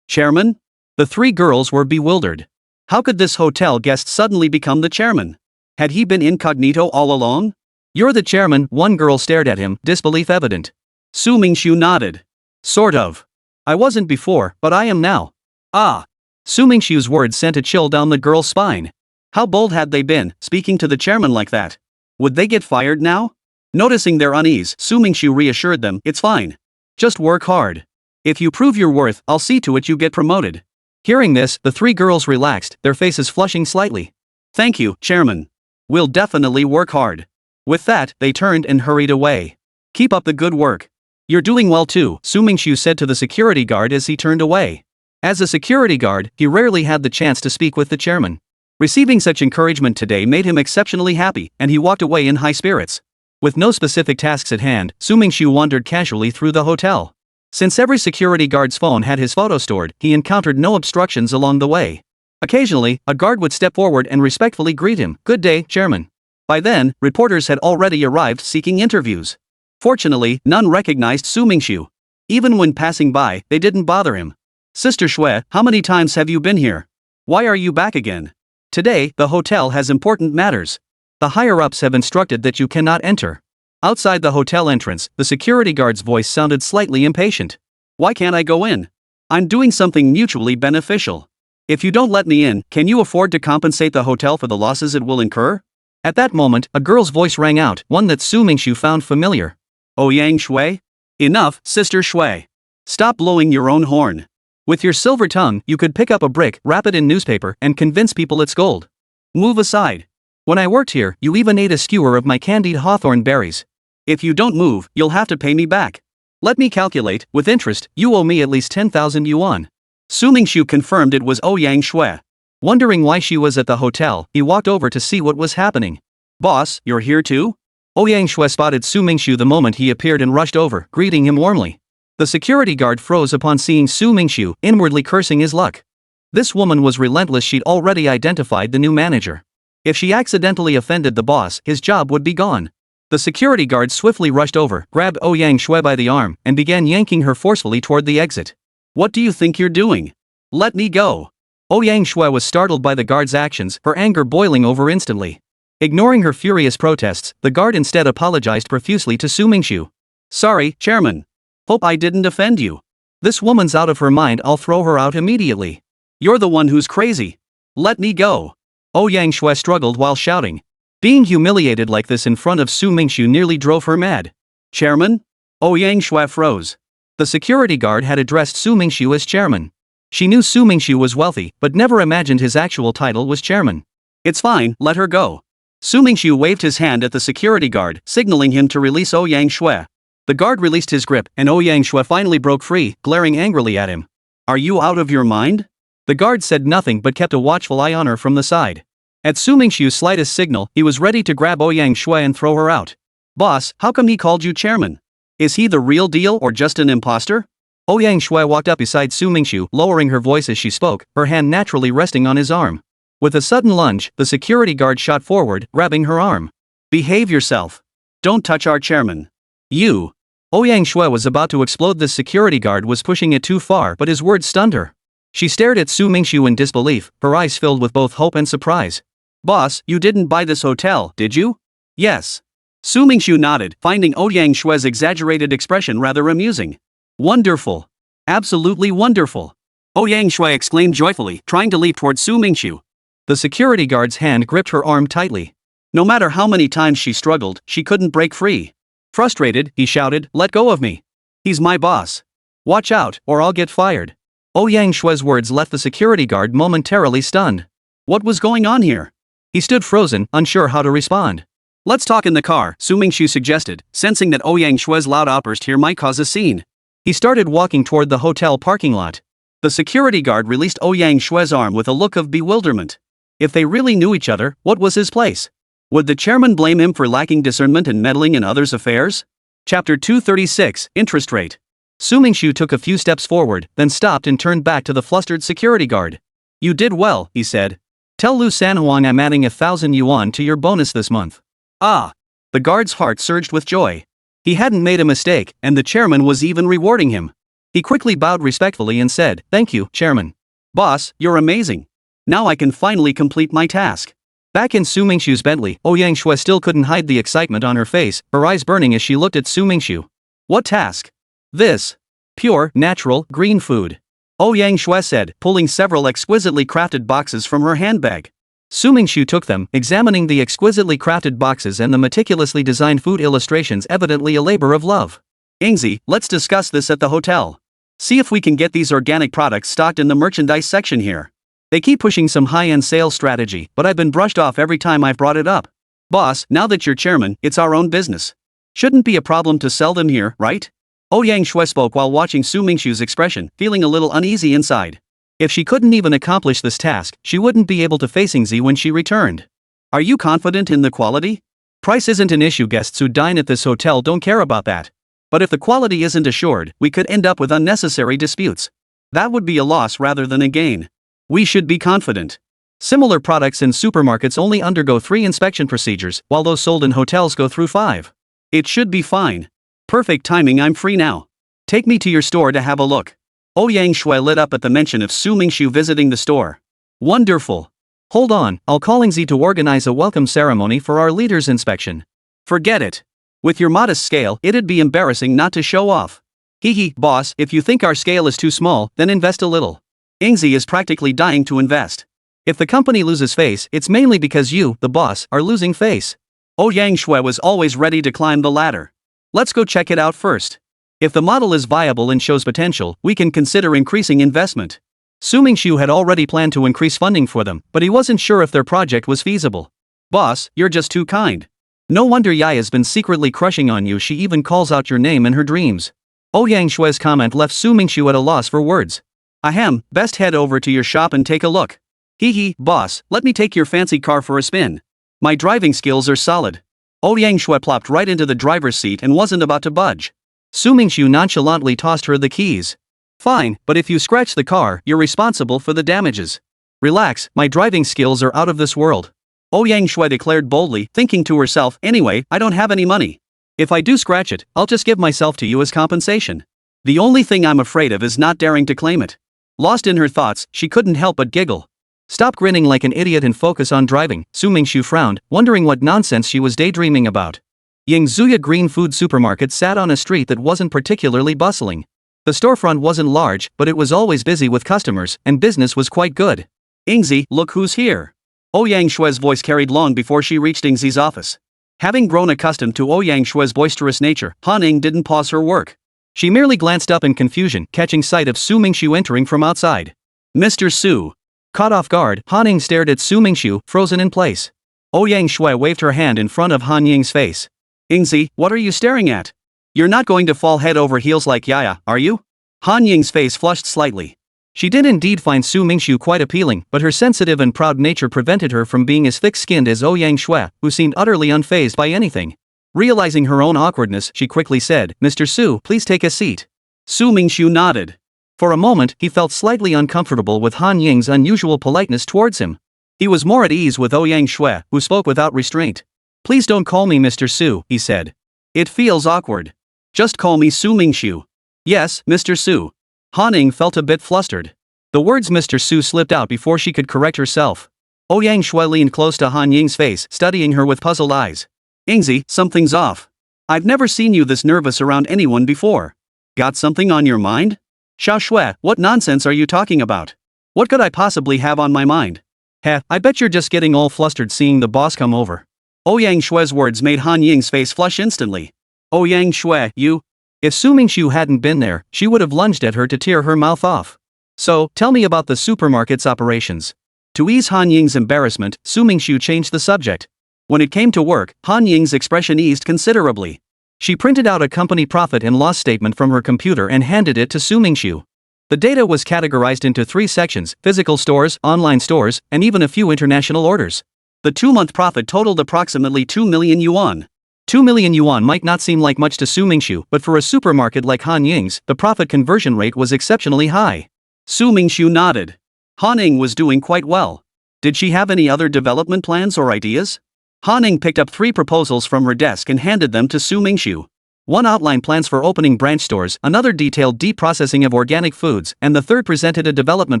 Chairman? The three girls were bewildered. How could this hotel guest suddenly become the chairman? Had he been incognito all along? You're the chairman, one girl stared at him, disbelief evident. Su Mingxu nodded. Sort of. I wasn't before, but I am now. Ah. Su Mingxu's words sent a chill down the girl's spine. How bold had they been, speaking to the chairman like that? Would they get fired now? Noticing their unease, Su Mingxu reassured them, it's fine. Just work hard. If you prove your worth, I'll see to it you get promoted. Hearing this, the three girls relaxed, their faces flushing slightly. Thank you, Chairman. We'll definitely work hard. With that, they turned and hurried away. Keep up the good work. You're doing well too, Su Mingxu said to the security guard as he turned away. As a security guard, he rarely had the chance to speak with the chairman. Receiving such encouragement today made him exceptionally happy, and he walked away in high spirits. With no specific tasks at hand, Su Mingxu wandered casually through the hotel. Since every security guard's phone had his photo stored, he encountered no obstructions along the way. Occasionally, a guard would step forward and respectfully greet him, "Good day, Chairman." By then, reporters had already arrived seeking interviews. Fortunately, none recognized Su Mingxu. Even when passing by, they didn't bother him. Sister Shui, how many times have you been here? Why are you back again? Today, the hotel has important matters. The higher-ups have instructed that you cannot enter. Outside the hotel entrance, the security guard's voice sounded slightly impatient. Why can't I go in? I'm doing something mutually beneficial. If you don't let me in, can you afford to compensate the hotel for the losses it will incur? At that moment, a girl's voice rang out, one that Su Mingxu found familiar. Oh Yang Shui? Enough, Sister Shui. Stop blowing your own horn. With your silver tongue, you could pick up a brick, wrap it in newspaper, and convince people it's gold. Move aside. When I worked here, you even ate a skewer of my candied hawthorn berries. If you don't move, you'll have to pay me back. Let me calculate, with interest, you owe me at least 10,000 yuan. Su Mingxu confirmed it was Yang Shui. Wondering why she was at the hotel, he walked over to see what was happening. Boss, you're here too? Yang Shui spotted Su Mingxu the moment he appeared and rushed over, greeting him warmly. The security guard froze upon seeing Su Mingxu, inwardly cursing his luck. This woman was relentless. She'd already identified the new manager. If she accidentally offended the boss, his job would be gone. The security guard swiftly rushed over, grabbed Yang Shui by the arm, and began yanking her forcefully toward the exit. What do you think you're doing? Let me go. Yang Shui was startled by the guard's actions, her anger boiling over instantly. Ignoring her furious protests, the guard instead apologized profusely to Su Mingxu. Sorry, Chairman. Hope I didn't offend you. This woman's out of her mind. I'll throw her out immediately. You're the one who's crazy. Let me go. Yang Shui struggled while shouting. Being humiliated like this in front of Su Mingxu nearly drove her mad. Chairman? Yang Shui froze. The security guard had addressed Su Mingxu as chairman. She knew Su Mingxu was wealthy, but never imagined his actual title was chairman. It's fine, let her go. Su Mingxu waved his hand at the security guard, signaling him to release Yang Shui. The guard released his grip, and Yang Shui finally broke free, glaring angrily at him. Are you out of your mind? The guard said nothing but kept a watchful eye on her from the side. At Su Mingxu's slightest signal, he was ready to grab Yang Shui and throw her out. Boss, how come he called you chairman? Is he the real deal or just an imposter? Yang Shui walked up beside Su Mingxu, lowering her voice as she spoke, her hand naturally resting on his arm. With a sudden lunge, the security guard shot forward, grabbing her arm. Behave yourself. Don't touch our chairman. You. Yang Shui was about to explode. The security guard was pushing it too far, but his words stunned her. She stared at Su Mingxu in disbelief, her eyes filled with both hope and surprise. Boss, you didn't buy this hotel, did you? Yes. Su Mingxu nodded, finding Yang Shui's exaggerated expression rather amusing. Wonderful. Absolutely wonderful. Yang Shui exclaimed joyfully, trying to leap toward Su Mingxu. The security guard's hand gripped her arm tightly. No matter how many times she struggled, she couldn't break free. Frustrated, he shouted, "Let go of me. He's my boss. Watch out, or I'll get fired." Yang Shui's words left the security guard momentarily stunned. What was going on here? He stood frozen, unsure how to respond. Let's talk in the car, Su Mingxu suggested, sensing that Yang Shui's loud outburst here might cause a scene. He started walking toward the hotel parking lot. The security guard released Yang Shui's arm with a look of bewilderment. If they really knew each other, what was his place? Would the chairman blame him for lacking discernment and meddling in others' affairs? Chapter 236, Interest Rate. Su Mingxu took a few steps forward, then stopped and turned back to the flustered security guard. You did well, he said. Tell Lu Sanhuang I'm adding 1,000 yuan to your bonus this month. Ah! The guard's heart surged with joy. He hadn't made a mistake, and the chairman was even rewarding him. He quickly bowed respectfully and said, "Thank you, Chairman." "Boss, you're amazing. Now I can finally complete my task." Back in Su Mingxu's Bentley, Ouyang Shui still couldn't hide the excitement on her face, her eyes burning as she looked at Su Mingxu. "What task?" "This. Pure, natural, green food," Ouyang Shui said, pulling several exquisitely crafted boxes from her handbag. Su Mingxu took them, examining the exquisitely crafted boxes and the meticulously designed food illustrations, evidently a labor of love. "Ingzi, let's discuss this at the hotel. See if we can get these organic products stocked in the merchandise section here. They keep pushing some high-end sales strategy, but I've been brushed off every time I've brought it up. Boss, now that you're chairman, it's our own business. Shouldn't be a problem to sell them here, right?" Ouyang Shui spoke while watching Su Mingxu's expression, feeling a little uneasy inside. If she couldn't even accomplish this task, she wouldn't be able to face Ingzi when she returned. "Are you confident in the quality? Price isn't an issue. Guests who dine at this hotel don't care about that. But if the quality isn't assured, we could end up with unnecessary disputes. That would be a loss rather than a gain. We should be confident. Similar products in supermarkets only undergo 3 inspection procedures, while those sold in hotels go through 5. It should be fine. Perfect timing, I'm free now. Take me to your store to have a look." Ouyang Shui lit up at the mention of Su Mingxu visiting the store. "Wonderful. Hold on, I'll call Ingzi to organize a welcome ceremony for our leader's inspection." "Forget it. With your modest scale, it'd be embarrassing not to show off. Hee, boss, if you think our scale is too small, then invest a little. Ingzi is practically dying to invest. If the company loses face, it's mainly because you, the boss, are losing face." Ouyang Shui was always ready to climb the ladder. "Let's go check it out first. If the model is viable and shows potential, we can consider increasing investment." Su Mingxu had already planned to increase funding for them, but he wasn't sure if their project was feasible. "Boss, you're just too kind. No wonder Yaya's been secretly crushing on you. She even calls out your name in her dreams." Ouyang Shui's comment left Su Mingxu at a loss for words. "Ahem, best head over to your shop and take a look." Hee, boss, let me take your fancy car for a spin. My driving skills are solid." Ouyang Shui plopped right into the driver's seat and wasn't about to budge. Su Mingxu nonchalantly tossed her the keys. "Fine, but if you scratch the car, you're responsible for the damages." "Relax, my driving skills are out of this world," Ouyang Shui declared boldly, thinking to herself, "Anyway, I don't have any money. If I do scratch it, I'll just give myself to you as compensation. The only thing I'm afraid of is not daring to claim it." Lost in her thoughts, she couldn't help but giggle. "Stop grinning like an idiot and focus on driving," Su Mingxu frowned, wondering what nonsense she was daydreaming about. Yingzuya Green Food Supermarket sat on a street that wasn't particularly bustling. The storefront wasn't large, but it was always busy with customers, and business was quite good. "Ingzi, look who's here." Ouyang Shui's voice carried long before she reached Ingzi's office. Having grown accustomed to Ouyang Shui's boisterous nature, Han Ing didn't pause her work. She merely glanced up in confusion, catching sight of Su Mingxu entering from outside. "Mr. Su." Caught off guard, Han Ing stared at Su Mingxu, frozen in place. Ouyang Shui waved her hand in front of Han Ying's face. "Ingzi, what are you staring at? You're not going to fall head over heels like Yaya, are you?" Han Ying's face flushed slightly. She did indeed find Su Mingxu quite appealing, but her sensitive and proud nature prevented her from being as thick-skinned as Ouyang Shui, who seemed utterly unfazed by anything. Realizing her own awkwardness, she quickly said, "Mr. Su, please take a seat." Su Mingxu nodded. For a moment, he felt slightly uncomfortable with Han Ying's unusual politeness towards him. He was more at ease with Ouyang Shui, who spoke without restraint. "Please don't call me Mr. Su," he said. "It feels awkward. Just call me Su Mingxu." "Yes, Mr. Su." Han Ing felt a bit flustered. The words Mr. Su slipped out before she could correct herself. Ouyang Shui leaned close to Han Ying's face, studying her with puzzled eyes. "Ingzi, something's off. I've never seen you this nervous around anyone before. Got something on your mind?" "Xiao Shui, what nonsense are you talking about? What could I possibly have on my mind?" "Heh, I bet you're just getting all flustered seeing the boss come over." Ouyang Shui's words made Han Ying's face flush instantly. "Ouyang Shui, you..." If Su Mingxu hadn't been there, she would have lunged at her to tear her mouth off. "So, tell me about the supermarket's operations." To ease Han Ying's embarrassment, Su Mingxu changed the subject. When it came to work, Han Ying's expression eased considerably. She printed out a company profit and loss statement from her computer and handed it to Su Mingxu. The data was categorized into 3 sections: physical stores, online stores, and even a few international orders. The 2-month profit totaled approximately 2 million yuan. 2 million yuan might not seem like much to Su Mingxu, but for a supermarket like Han Ying's, the profit conversion rate was exceptionally high. Su Mingxu nodded. Han Ing was doing quite well. Did she have any other development plans or ideas? Han Ing picked up 3 proposals from her desk and handed them to Su Mingxu. One outlined plans for opening branch stores, another detailed deep processing of organic foods, and the third presented a development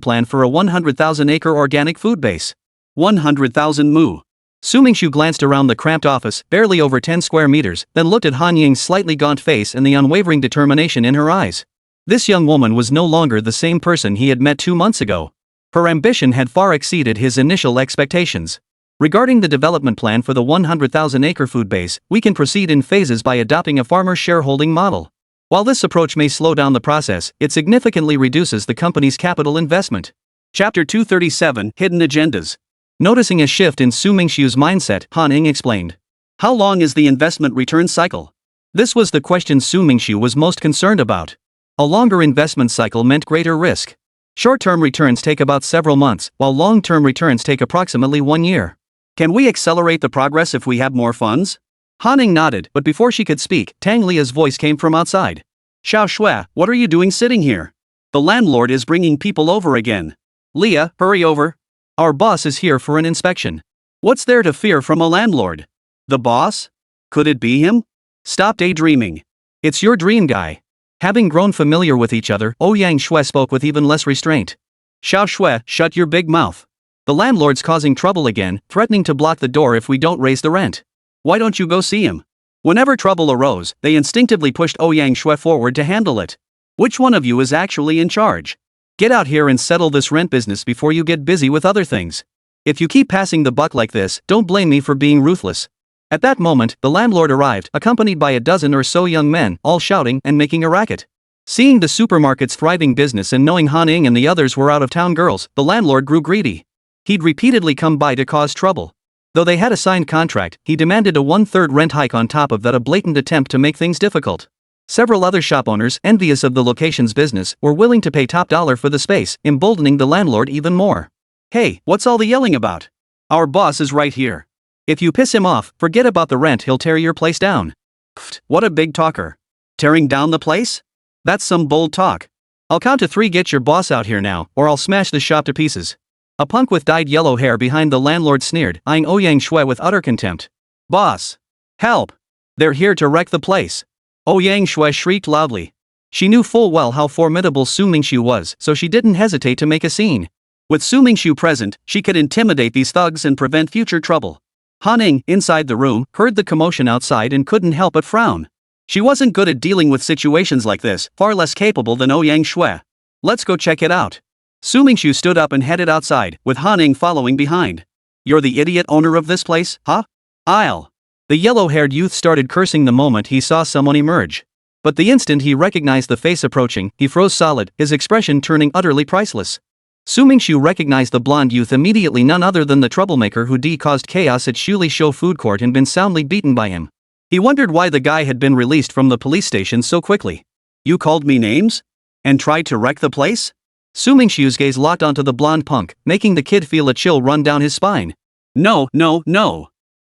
plan for a 100,000-acre organic food base. 100,000 mu. Su Mingxu glanced around the cramped office, barely over 10 square meters, then looked at Han Ying's slightly gaunt face and the unwavering determination in her eyes. This young woman was no longer the same person he had met 2 months ago. Her ambition had far exceeded his initial expectations. Regarding the development plan for the 100,000-acre food base, we can proceed in phases by adopting a farmer shareholding model. While this approach may slow down the process, it significantly reduces the company's capital investment. Chapter 237, Hidden Agendas. Noticing a shift in Su Mingxu's mindset, Han Ying explained. How long is the investment return cycle? This was the question Su Mingxu was most concerned about. A longer investment cycle meant greater risk. Short-term returns take about several months, while long-term returns take approximately 1 year. Can we accelerate the progress if we have more funds? Han Ying nodded, but before she could speak, Tang Lia's voice came from outside. Xiao Shui, what are you doing sitting here? The landlord is bringing people over again. Leah, hurry over. Our boss is here for an inspection. What's there to fear from a landlord? The boss? Could it be him? Stop daydreaming. It's your dream guy. Having grown familiar with each other, Ouyang Shui spoke with even less restraint. Xiao Shui, shut your big mouth. The landlord's causing trouble again, threatening to block the door if we don't raise the rent. Why don't you go see him? Whenever trouble arose, they instinctively pushed Ouyang Shui forward to handle it. Which one of you is actually in charge? Get out here and settle this rent business before you get busy with other things. If you keep passing the buck like this, don't blame me for being ruthless. At that moment, the landlord arrived, accompanied by a dozen or so young men, all shouting and making a racket. Seeing the supermarket's thriving business and knowing Han Ying and the others were out-of-town girls, the landlord grew greedy. He'd repeatedly come by to cause trouble. Though they had a signed contract, he demanded a 1/3 rent hike on top of that, a blatant attempt to make things difficult. Several other shop owners, envious of the location's business, were willing to pay top dollar for the space, emboldening the landlord even more. Hey, what's all the yelling about? Our boss is right here. If you piss him off, forget about the rent, he'll tear your place down. Pfft, what a big talker. Tearing down the place? That's some bold talk. I'll count to 3, get your boss out here now, or I'll smash the shop to pieces. A punk with dyed yellow hair behind the landlord sneered, eyeing Ouyang Shui with utter contempt. Boss! Help! They're here to wreck the place. Ouyang Shui shrieked loudly. She knew full well how formidable Su Mingxu was, so she didn't hesitate to make a scene. With Su Mingxu present, she could intimidate these thugs and prevent future trouble. Han Ying, inside the room, heard the commotion outside and couldn't help but frown. She wasn't good at dealing with situations like this, far less capable than Ouyang Shui. Let's go check it out. Su Mingxu stood up and headed outside, with Han Ying following behind. You're the idiot owner of this place, huh? I'll. The yellow-haired youth started cursing the moment he saw someone emerge. But the instant he recognized the face approaching, he froze solid, his expression turning utterly priceless. Su Mingxu recognized the blonde youth immediately, none other than the troublemaker who caused chaos at Shuli Show food court and been soundly beaten by him. He wondered why the guy had been released from the police station so quickly. You called me names? And tried to wreck the place? Su Mingxu's gaze locked onto the blonde punk, making the kid feel a chill run down his spine. No.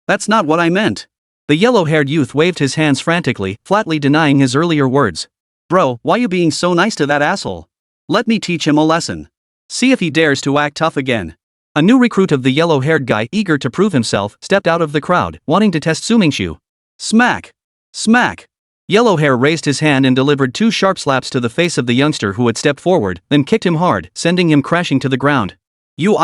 That's not what I meant. The yellow-haired youth waved his hands frantically, flatly denying his earlier words. Bro, why you being so nice to that asshole? Let me teach him a lesson. See if he dares to act tough again. A new recruit of the yellow-haired guy, eager to prove himself, stepped out of the crowd, wanting to test Su Mingxu. Smack! Smack! Yellowhair raised his hand and delivered 2 sharp slaps to the face of the youngster who had stepped forward, then kicked him hard, sending him crashing to the ground. You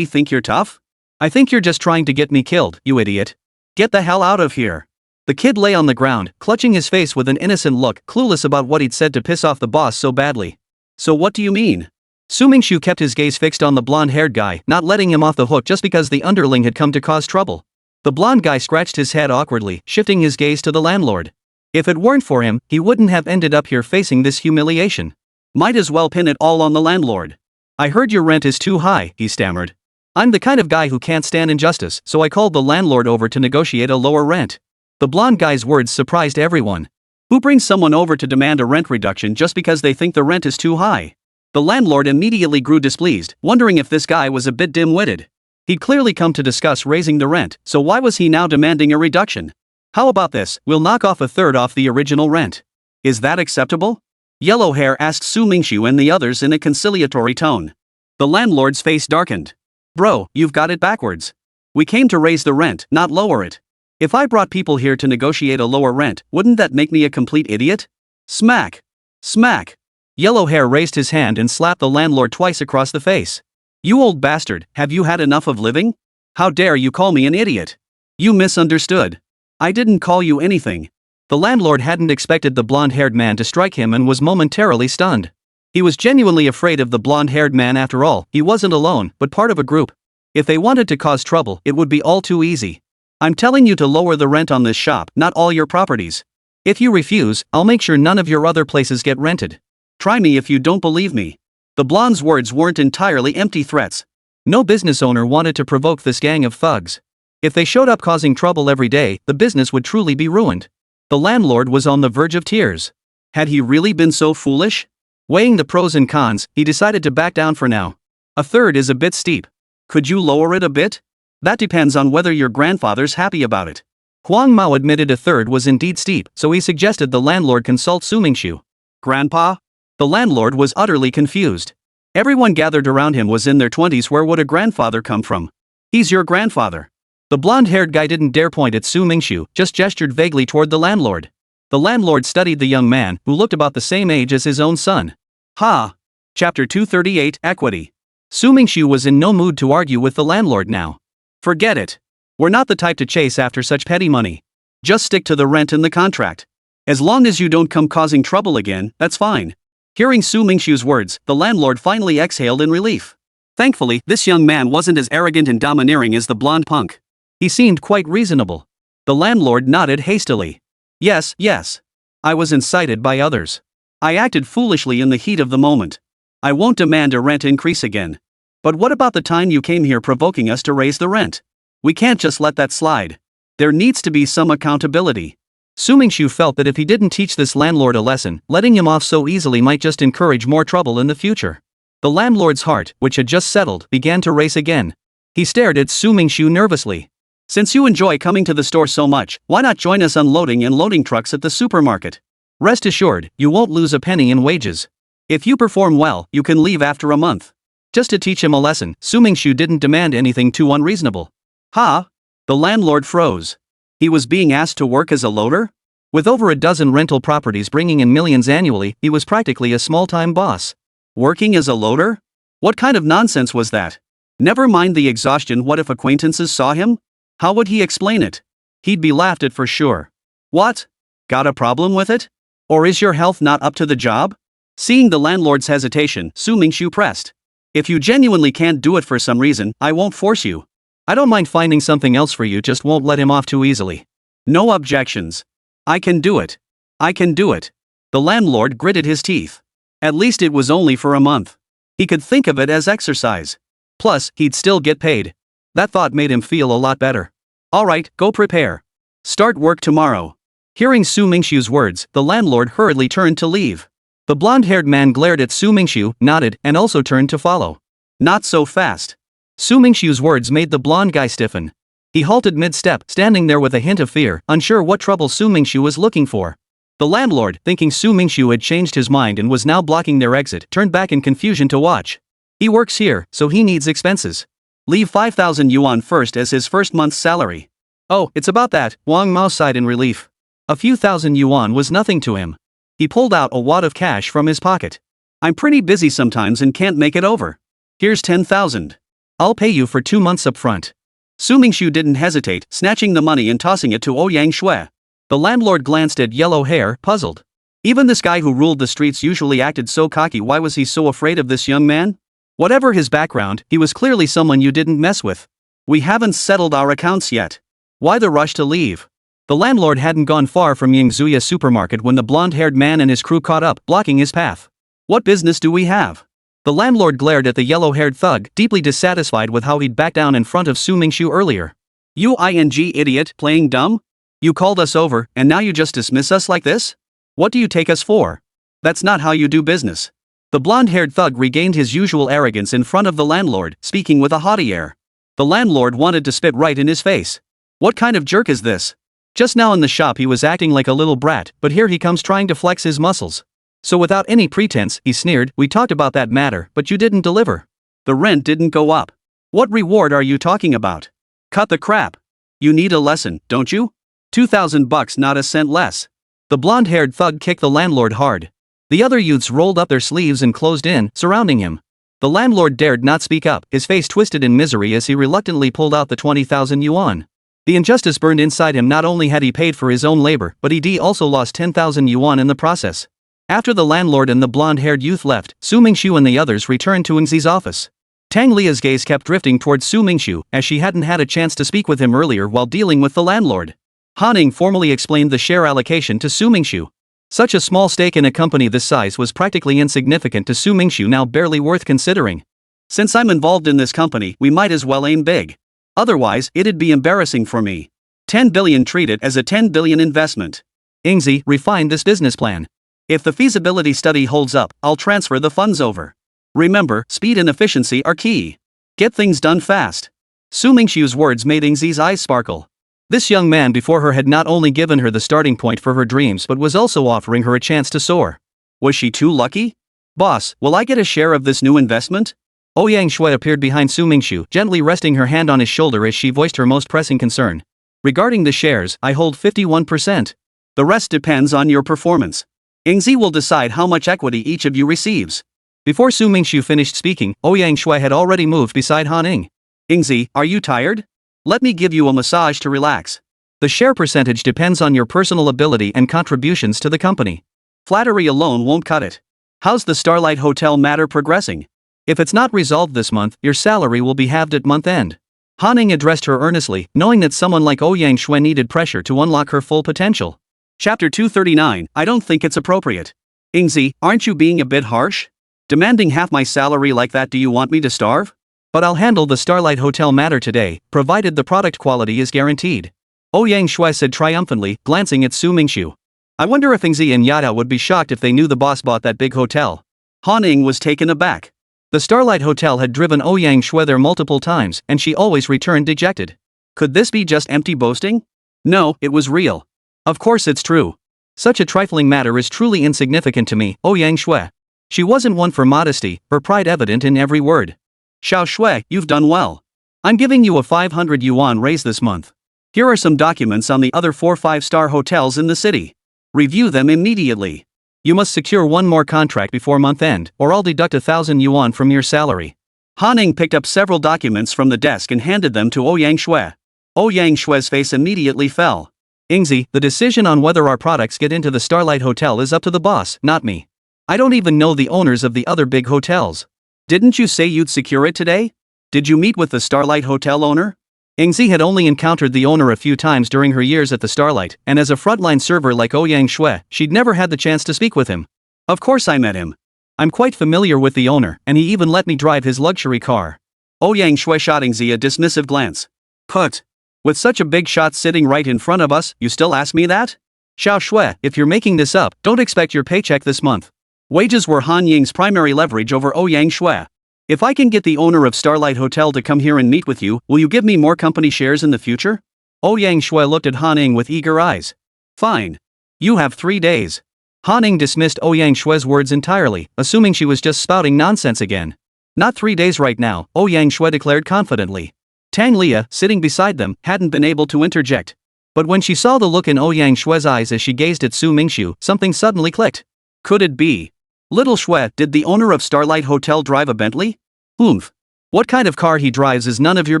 think you're tough? I think you're just trying to get me killed, you idiot. Get the hell out of here. The kid lay on the ground, clutching his face with an innocent look, clueless about what he'd said to piss off the boss so badly. So what do you mean? Su Mingxu kept his gaze fixed on the blonde-haired guy, not letting him off the hook just because the underling had come to cause trouble. The blonde guy scratched his head awkwardly, shifting his gaze to the landlord. If it weren't for him, he wouldn't have ended up here facing this humiliation. Might as well pin it all on the landlord. I heard your rent is too high, he stammered. I'm the kind of guy who can't stand injustice, so I called the landlord over to negotiate a lower rent. The blonde guy's words surprised everyone. Who brings someone over to demand a rent reduction just because they think the rent is too high? The landlord immediately grew displeased, wondering if this guy was a bit dim-witted. He'd clearly come to discuss raising the rent, so why was he now demanding a reduction? How about this, we'll knock off 1/3 off the original rent. Is that acceptable? Yellowhair asked Su Mingxu and the others in a conciliatory tone. The landlord's face darkened. Bro, you've got it backwards. We came to raise the rent, not lower it. If I brought people here to negotiate a lower rent, wouldn't that make me a complete idiot? Smack! Smack! Yellow Hair raised his hand and slapped the landlord twice across the face. You old bastard, have you had enough of living? How dare you call me an idiot? You misunderstood. I didn't call you anything. The landlord hadn't expected the blonde-haired man to strike him and was momentarily stunned. He was genuinely afraid of the blonde-haired man after all. He wasn't alone, but part of a group. If they wanted to cause trouble, it would be all too easy. I'm telling you to lower the rent on this shop, not all your properties. If you refuse, I'll make sure none of your other places get rented. Try me if you don't believe me. The blonde's words weren't entirely empty threats. No business owner wanted to provoke this gang of thugs. If they showed up causing trouble every day, the business would truly be ruined. The landlord was on the verge of tears. Had he really been so foolish? Weighing the pros and cons, he decided to back down for now. A third is a bit steep. Could you lower it a bit? That depends on whether your grandfather's happy about it. Huang Mao admitted a third was indeed steep, so he suggested the landlord consult Su Mingxu. Grandpa? The landlord was utterly confused. Everyone gathered around him was in their 20s. Where would a grandfather come from? He's your grandfather. The blonde-haired guy didn't dare point at Su Mingxu, just gestured vaguely toward the landlord. The landlord studied the young man, who looked about the same age as his own son. Ha! Chapter 238, Equity. Su Mingxu was in no mood to argue with the landlord now. Forget it. We're not the type to chase after such petty money. Just stick to the rent in the contract. As long as you don't come causing trouble again, that's fine. Hearing Su Mingxu's words, the landlord finally exhaled in relief. Thankfully, this young man wasn't as arrogant and domineering as the blonde punk. He seemed quite reasonable. The landlord nodded hastily. Yes, yes. I was incited by others. I acted foolishly in the heat of the moment. I won't demand a rent increase again. But what about the time you came here provoking us to raise the rent? We can't just let that slide. There needs to be some accountability. Su Mingxu felt that if he didn't teach this landlord a lesson, letting him off so easily might just encourage more trouble in the future. The landlord's heart, which had just settled, began to race again. He stared at Su Mingxu nervously. Since you enjoy coming to the store so much, why not join us unloading and loading trucks at the supermarket? Rest assured, you won't lose a penny in wages. If you perform well, you can leave after a month. Just to teach him a lesson, Su Mingxu didn't demand anything too unreasonable. Ha! The landlord froze. He was being asked to work as a loader? With over a dozen rental properties bringing in millions annually, he was practically a small-time boss. Working as a loader? What kind of nonsense was that? Never mind the exhaustion, what if acquaintances saw him? How would he explain it? He'd be laughed at for sure. What? Got a problem with it? Or is your health not up to the job? Seeing the landlord's hesitation, Su Mingxu pressed. If you genuinely can't do it for some reason, I won't force you. I don't mind finding something else for you, just won't let him off too easily. No objections. I can do it. I can do it. The landlord gritted his teeth. At least it was only for a month. He could think of it as exercise. Plus, he'd still get paid. That thought made him feel a lot better. All right, go prepare. Start work tomorrow. Hearing Su Mingxu's words, the landlord hurriedly turned to leave. The blonde-haired man glared at Su Mingxu, nodded, and also turned to follow. Not so fast. Su Mingxu's words made the blonde guy stiffen. He halted mid-step, standing there with a hint of fear, unsure what trouble Su Mingxu was looking for. The landlord, thinking Su Mingxu had changed his mind and was now blocking their exit, turned back in confusion to watch. He works here, so he needs expenses. Leave 5,000 yuan first as his first month's salary. Oh, it's about that, Wang Mao sighed in relief. A few thousand yuan was nothing to him. He pulled out a wad of cash from his pocket. I'm pretty busy sometimes and can't make it over. Here's 10,000. I'll pay you for 2 months up front. Su Mingxu didn't hesitate, snatching the money and tossing it to Ouyang Shui. The landlord glanced at Yellow Hair, puzzled. Even this guy who ruled the streets usually acted so cocky. Why was he so afraid of this young man? Whatever his background, he was clearly someone you didn't mess with. We haven't settled our accounts yet. Why the rush to leave? The landlord hadn't gone far from Yingzuya supermarket when the blonde-haired man and his crew caught up, blocking his path. What business do we have? The landlord glared at the yellow-haired thug, deeply dissatisfied with how he'd backed down in front of Su Mingxu earlier. You idiot, playing dumb? You called us over, and now you just dismiss us like this? What do you take us for? That's not how you do business. The blonde-haired thug regained his usual arrogance in front of the landlord, speaking with a haughty air. The landlord wanted to spit right in his face. What kind of jerk is this? Just now in the shop he was acting like a little brat, but here he comes trying to flex his muscles. So without any pretense, he sneered, we talked about that matter, but you didn't deliver. The rent didn't go up. What reward are you talking about? Cut the crap. You need a lesson, don't you? $2,000, not a cent less. The blonde-haired thug kicked the landlord hard. The other youths rolled up their sleeves and closed in, surrounding him. The landlord dared not speak up, his face twisted in misery as he reluctantly pulled out the 20,000 yuan. The injustice burned inside him. Not only had he paid for his own labor, but he also lost 10,000 yuan in the process. After the landlord and the blonde-haired youth left, Su Mingxu and the others returned to Ngzi's office. Tang Lia's gaze kept drifting towards Su Mingxu, as she hadn't had a chance to speak with him earlier while dealing with the landlord. Han Ning formally explained the share allocation to Su Mingxu. Such a small stake in a company this size was practically insignificant to Su Mingxu, now barely worth considering. Since I'm involved in this company, we might as well aim big. Otherwise, it'd be embarrassing for me. 10 billion, treat it as a 10 billion investment. Ngzi, refine this business plan. If the feasibility study holds up, I'll transfer the funds over. Remember, speed and efficiency are key. Get things done fast. Su Mingxu's words made Ngzi's eyes sparkle. This young man before her had not only given her the starting point for her dreams but was also offering her a chance to soar. Was she too lucky? Boss, will I get a share of this new investment? Ouyang Shui appeared behind Su Mingxu, gently resting her hand on his shoulder as she voiced her most pressing concern. Regarding the shares, I hold 51%. The rest depends on your performance. Ngzi will decide how much equity each of you receives. Before Su Mingxu finished speaking, Ouyang Shui had already moved beside Han Ning. Ngzi, are you tired? Let me give you a massage to relax. The share percentage depends on your personal ability and contributions to the company. Flattery alone won't cut it. How's the Starlight Hotel matter progressing? If it's not resolved this month, your salary will be halved at month end. Han Ning addressed her earnestly, knowing that someone like Ouyang Shui needed pressure to unlock her full potential. Chapter 239, I don't think it's appropriate. Ngzi, aren't you being a bit harsh? Demanding half my salary like that, do you want me to starve? But I'll handle the Starlight Hotel matter today, provided the product quality is guaranteed. Ouyang Shui said triumphantly, glancing at Su Mingxu. I wonder if Ngzi and Yada would be shocked if they knew the boss bought that big hotel. Han Ning was taken aback. The Starlight Hotel had driven Ouyang Shui there multiple times, and she always returned dejected. Could this be just empty boasting? No, it was real. Of course it's true. Such a trifling matter is truly insignificant to me, Ouyang Shui. She wasn't one for modesty, her pride evident in every word. Xiao Shui, you've done well. I'm giving you a 500 yuan raise this month. Here are some documents on the other 4 5-star hotels in the city. Review them immediately. You must secure one more contract before month end, or I'll deduct 1,000 yuan from your salary. Han Ning picked up several documents from the desk and handed them to Ouyang Shui. Ouyang Shui's face immediately fell. Ngzi, the decision on whether our products get into the Starlight Hotel is up to the boss, not me. I don't even know the owners of the other big hotels. Didn't you say you'd secure it today? Did you meet with the Starlight Hotel owner? Ngzi had only encountered the owner a few times during her years at the Starlight, and as a frontline server like Ouyang Shui, she'd never had the chance to speak with him. Of course I met him. I'm quite familiar with the owner, and he even let me drive his luxury car. Ouyang Shui shot Ngzi a dismissive glance. Put. With such a big shot sitting right in front of us, you still ask me that? Xiao Shui, if you're making this up, don't expect your paycheck this month. Wages were Han Ying's primary leverage over Ouyang Shui. If I can get the owner of Starlight Hotel to come here and meet with you, will you give me more company shares in the future? Ouyang Shui looked at Han Ning with eager eyes. Fine. You have 3 days. Han Ning dismissed Ouyang Shui's words entirely, assuming she was just spouting nonsense again. Not 3 days right now, Ouyang Shui declared confidently. Tang Lia, sitting beside them, hadn't been able to interject. But when she saw the look in Ouyang Shui's eyes as she gazed at Su Mingxu, something suddenly clicked. Could it be? Little Shui, did the owner of Starlight Hotel drive a Bentley? Oomph. What kind of car he drives is none of your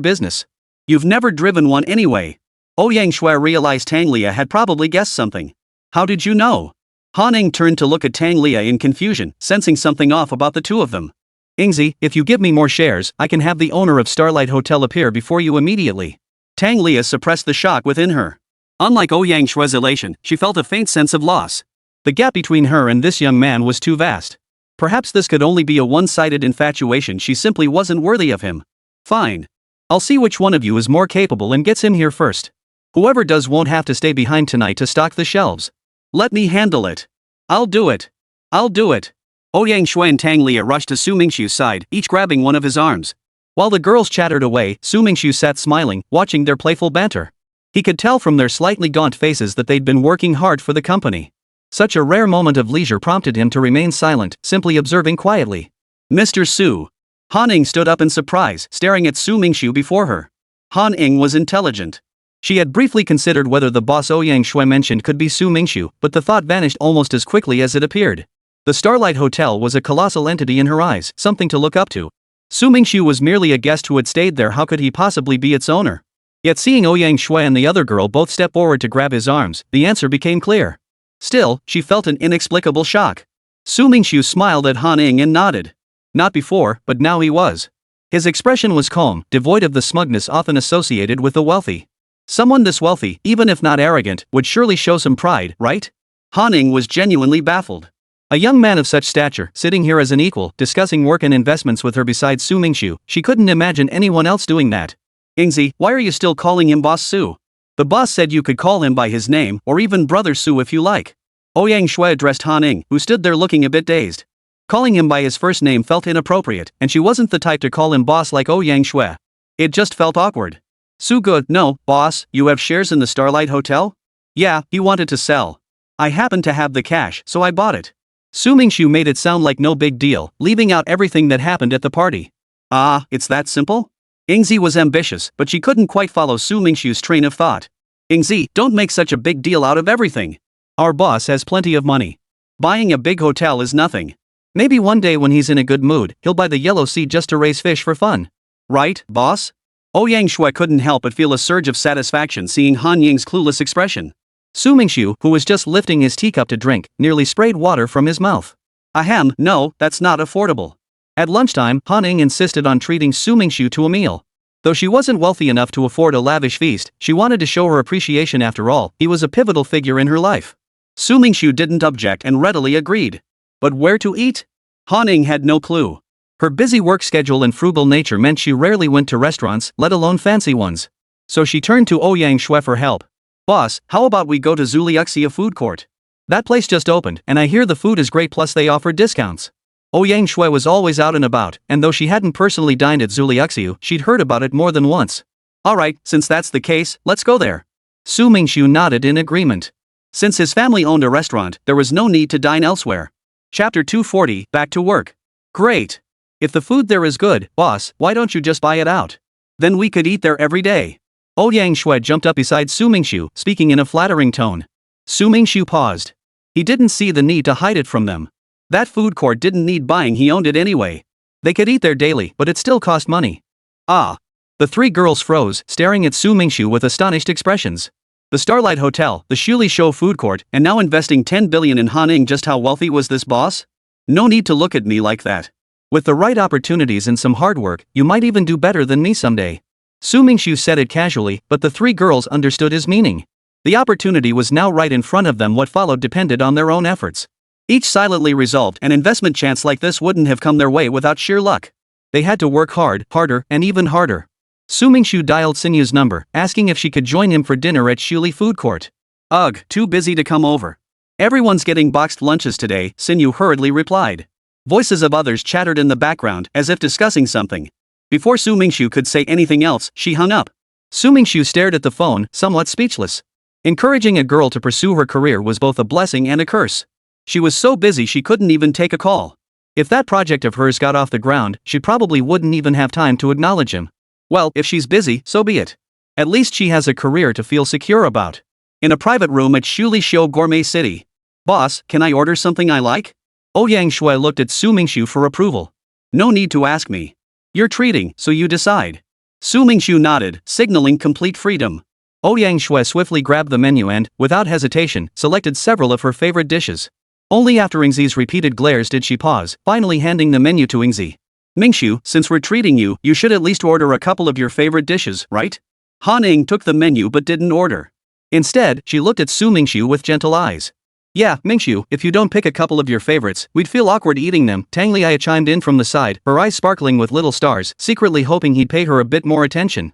business. You've never driven one anyway. Ouyang Shui realized Tang Lia had probably guessed something. How did you know? Han Ning turned to look at Tang Lia in confusion, sensing something off about the two of them. Ngzi, if you give me more shares, I can have the owner of Starlight Hotel appear before you immediately. Tang Lia suppressed the shock within her. Unlike Ouyang Shui's elation, she felt a faint sense of loss. The gap between her and this young man was too vast. Perhaps this could only be a one-sided infatuation. She simply wasn't worthy of him. Fine. I'll see which one of you is more capable and gets him here first. Whoever does won't have to stay behind tonight to stock the shelves. Let me handle it. I'll do it. I'll do it. Ouyang Shui and Tang Lia rushed to Su Mingxu's side, each grabbing one of his arms. While the girls chattered away, Su Mingxu sat smiling, watching their playful banter. He could tell from their slightly gaunt faces that they'd been working hard for the company. Such a rare moment of leisure prompted him to remain silent, simply observing quietly. Mr. Su. Han Ning stood up in surprise, staring at Su Mingxu before her. Han Ning was intelligent. She had briefly considered whether the boss Ouyang Shui mentioned could be Su Mingxu, but the thought vanished almost as quickly as it appeared. The Starlight Hotel was a colossal entity in her eyes, something to look up to. Su Mingxu was merely a guest who had stayed there. How could he possibly be its owner? Yet seeing Ouyang Shui and the other girl both step forward to grab his arms, the answer became clear. Still, she felt an inexplicable shock. Su Mingxu smiled at Han Ning and nodded. Not before, but now he was. His expression was calm, devoid of the smugness often associated with the wealthy. Someone this wealthy, even if not arrogant, would surely show some pride, right? Han Ning was genuinely baffled. A young man of such stature, sitting here as an equal, discussing work and investments with her besides Su Mingxu, she couldn't imagine anyone else doing that. Yingzi, why are you still calling him Boss Su? The boss said you could call him by his name, or even Brother Su if you like. Ouyang Shui addressed Han Ning, who stood there looking a bit dazed. Calling him by his first name felt inappropriate, and she wasn't the type to call him boss like Ouyang Shui. It just felt awkward. Su good, no, boss, you have shares in the Starlight Hotel? Yeah, he wanted to sell. I happened to have the cash, so I bought it. Su Mingxu made it sound like no big deal, leaving out everything that happened at the party. Ah, it's that simple? Yingzi was ambitious, but she couldn't quite follow Su Mingxu's train of thought. Yingzi, don't make such a big deal out of everything. Our boss has plenty of money. Buying a big hotel is nothing. Maybe one day when he's in a good mood, he'll buy the Yellow Sea just to raise fish for fun. Right, boss? Ouyang Shui couldn't help but feel a surge of satisfaction seeing Han Ying's clueless expression. Su Mingxu, who was just lifting his teacup to drink, nearly sprayed water from his mouth. Ahem, no, that's not affordable. At lunchtime, Han Ning insisted on treating Su Mingxu to a meal. Though she wasn't wealthy enough to afford a lavish feast, she wanted to show her appreciation. After all, he was a pivotal figure in her life. Su Mingxu didn't object and readily agreed. But where to eat? Han Ning had no clue. Her busy work schedule and frugal nature meant she rarely went to restaurants, let alone fancy ones. So she turned to Ouyang Shui for help. Boss, how about we go to Zuliuxia food court? That place just opened, and I hear the food is great plus they offer discounts. Ouyang Shui was always out and about, and though she hadn't personally dined at Zuliuxiu, she'd heard about it more than once. Alright, since that's the case, let's go there. Su Mingxu nodded in agreement. Since his family owned a restaurant, there was no need to dine elsewhere. Chapter 240, Back to Work. Great. If the food there is good, boss, why don't you just buy it out? Then we could eat there every day. Ouyang Shui jumped up beside Su Mingxu, speaking in a flattering tone. Su Mingxu paused. He didn't see the need to hide it from them. That food court didn't need buying, he owned it anyway. They could eat there daily, but it still cost money. Ah. The three girls froze, staring at Su Mingxu with astonished expressions. The Starlight Hotel, the Shuli Show food court, and now investing 10 billion in Han Ning. Just how wealthy was this boss? No need to look at me like that. With the right opportunities and some hard work, you might even do better than me someday. Su Mingxu said it casually, but the three girls understood his meaning. The opportunity was now right in front of them. What followed depended on their own efforts. Each silently resolved an investment chance like this wouldn't have come their way without sheer luck. They had to work hard, harder, and even harder. Su Mingxu dialed Sinyu's number, asking if she could join him for dinner at Shuli food court. Ugh, too busy to come over. Everyone's getting boxed lunches today, Sinyu hurriedly replied. Voices of others chattered in the background, as if discussing something. Before Su Mingxu could say anything else, she hung up. Su Mingxu stared at the phone, somewhat speechless. Encouraging a girl to pursue her career was both a blessing and a curse. She was so busy she couldn't even take a call. If that project of hers got off the ground, she probably wouldn't even have time to acknowledge him. Well, if she's busy, so be it. At least she has a career to feel secure about. In a private room at Shuli Show Gourmet City. Boss, can I order something I like? Ouyang Shui looked at Su Mingxu for approval. No need to ask me. You're treating, so you decide. Su Mingxu nodded, signaling complete freedom. Ouyang Shui swiftly grabbed the menu and, without hesitation, selected several of her favorite dishes. Only after Yingzi's repeated glares did she pause, finally handing the menu to Yingzi. Mingxu, since we're treating you, you should at least order a couple of your favorite dishes, right? Han Ning took the menu but didn't order. Instead, she looked at Su Mingxu with gentle eyes. Yeah, Mingxu, if you don't pick a couple of your favorites, we'd feel awkward eating them, Tang Liai chimed in from the side, her eyes sparkling with little stars, secretly hoping he'd pay her a bit more attention.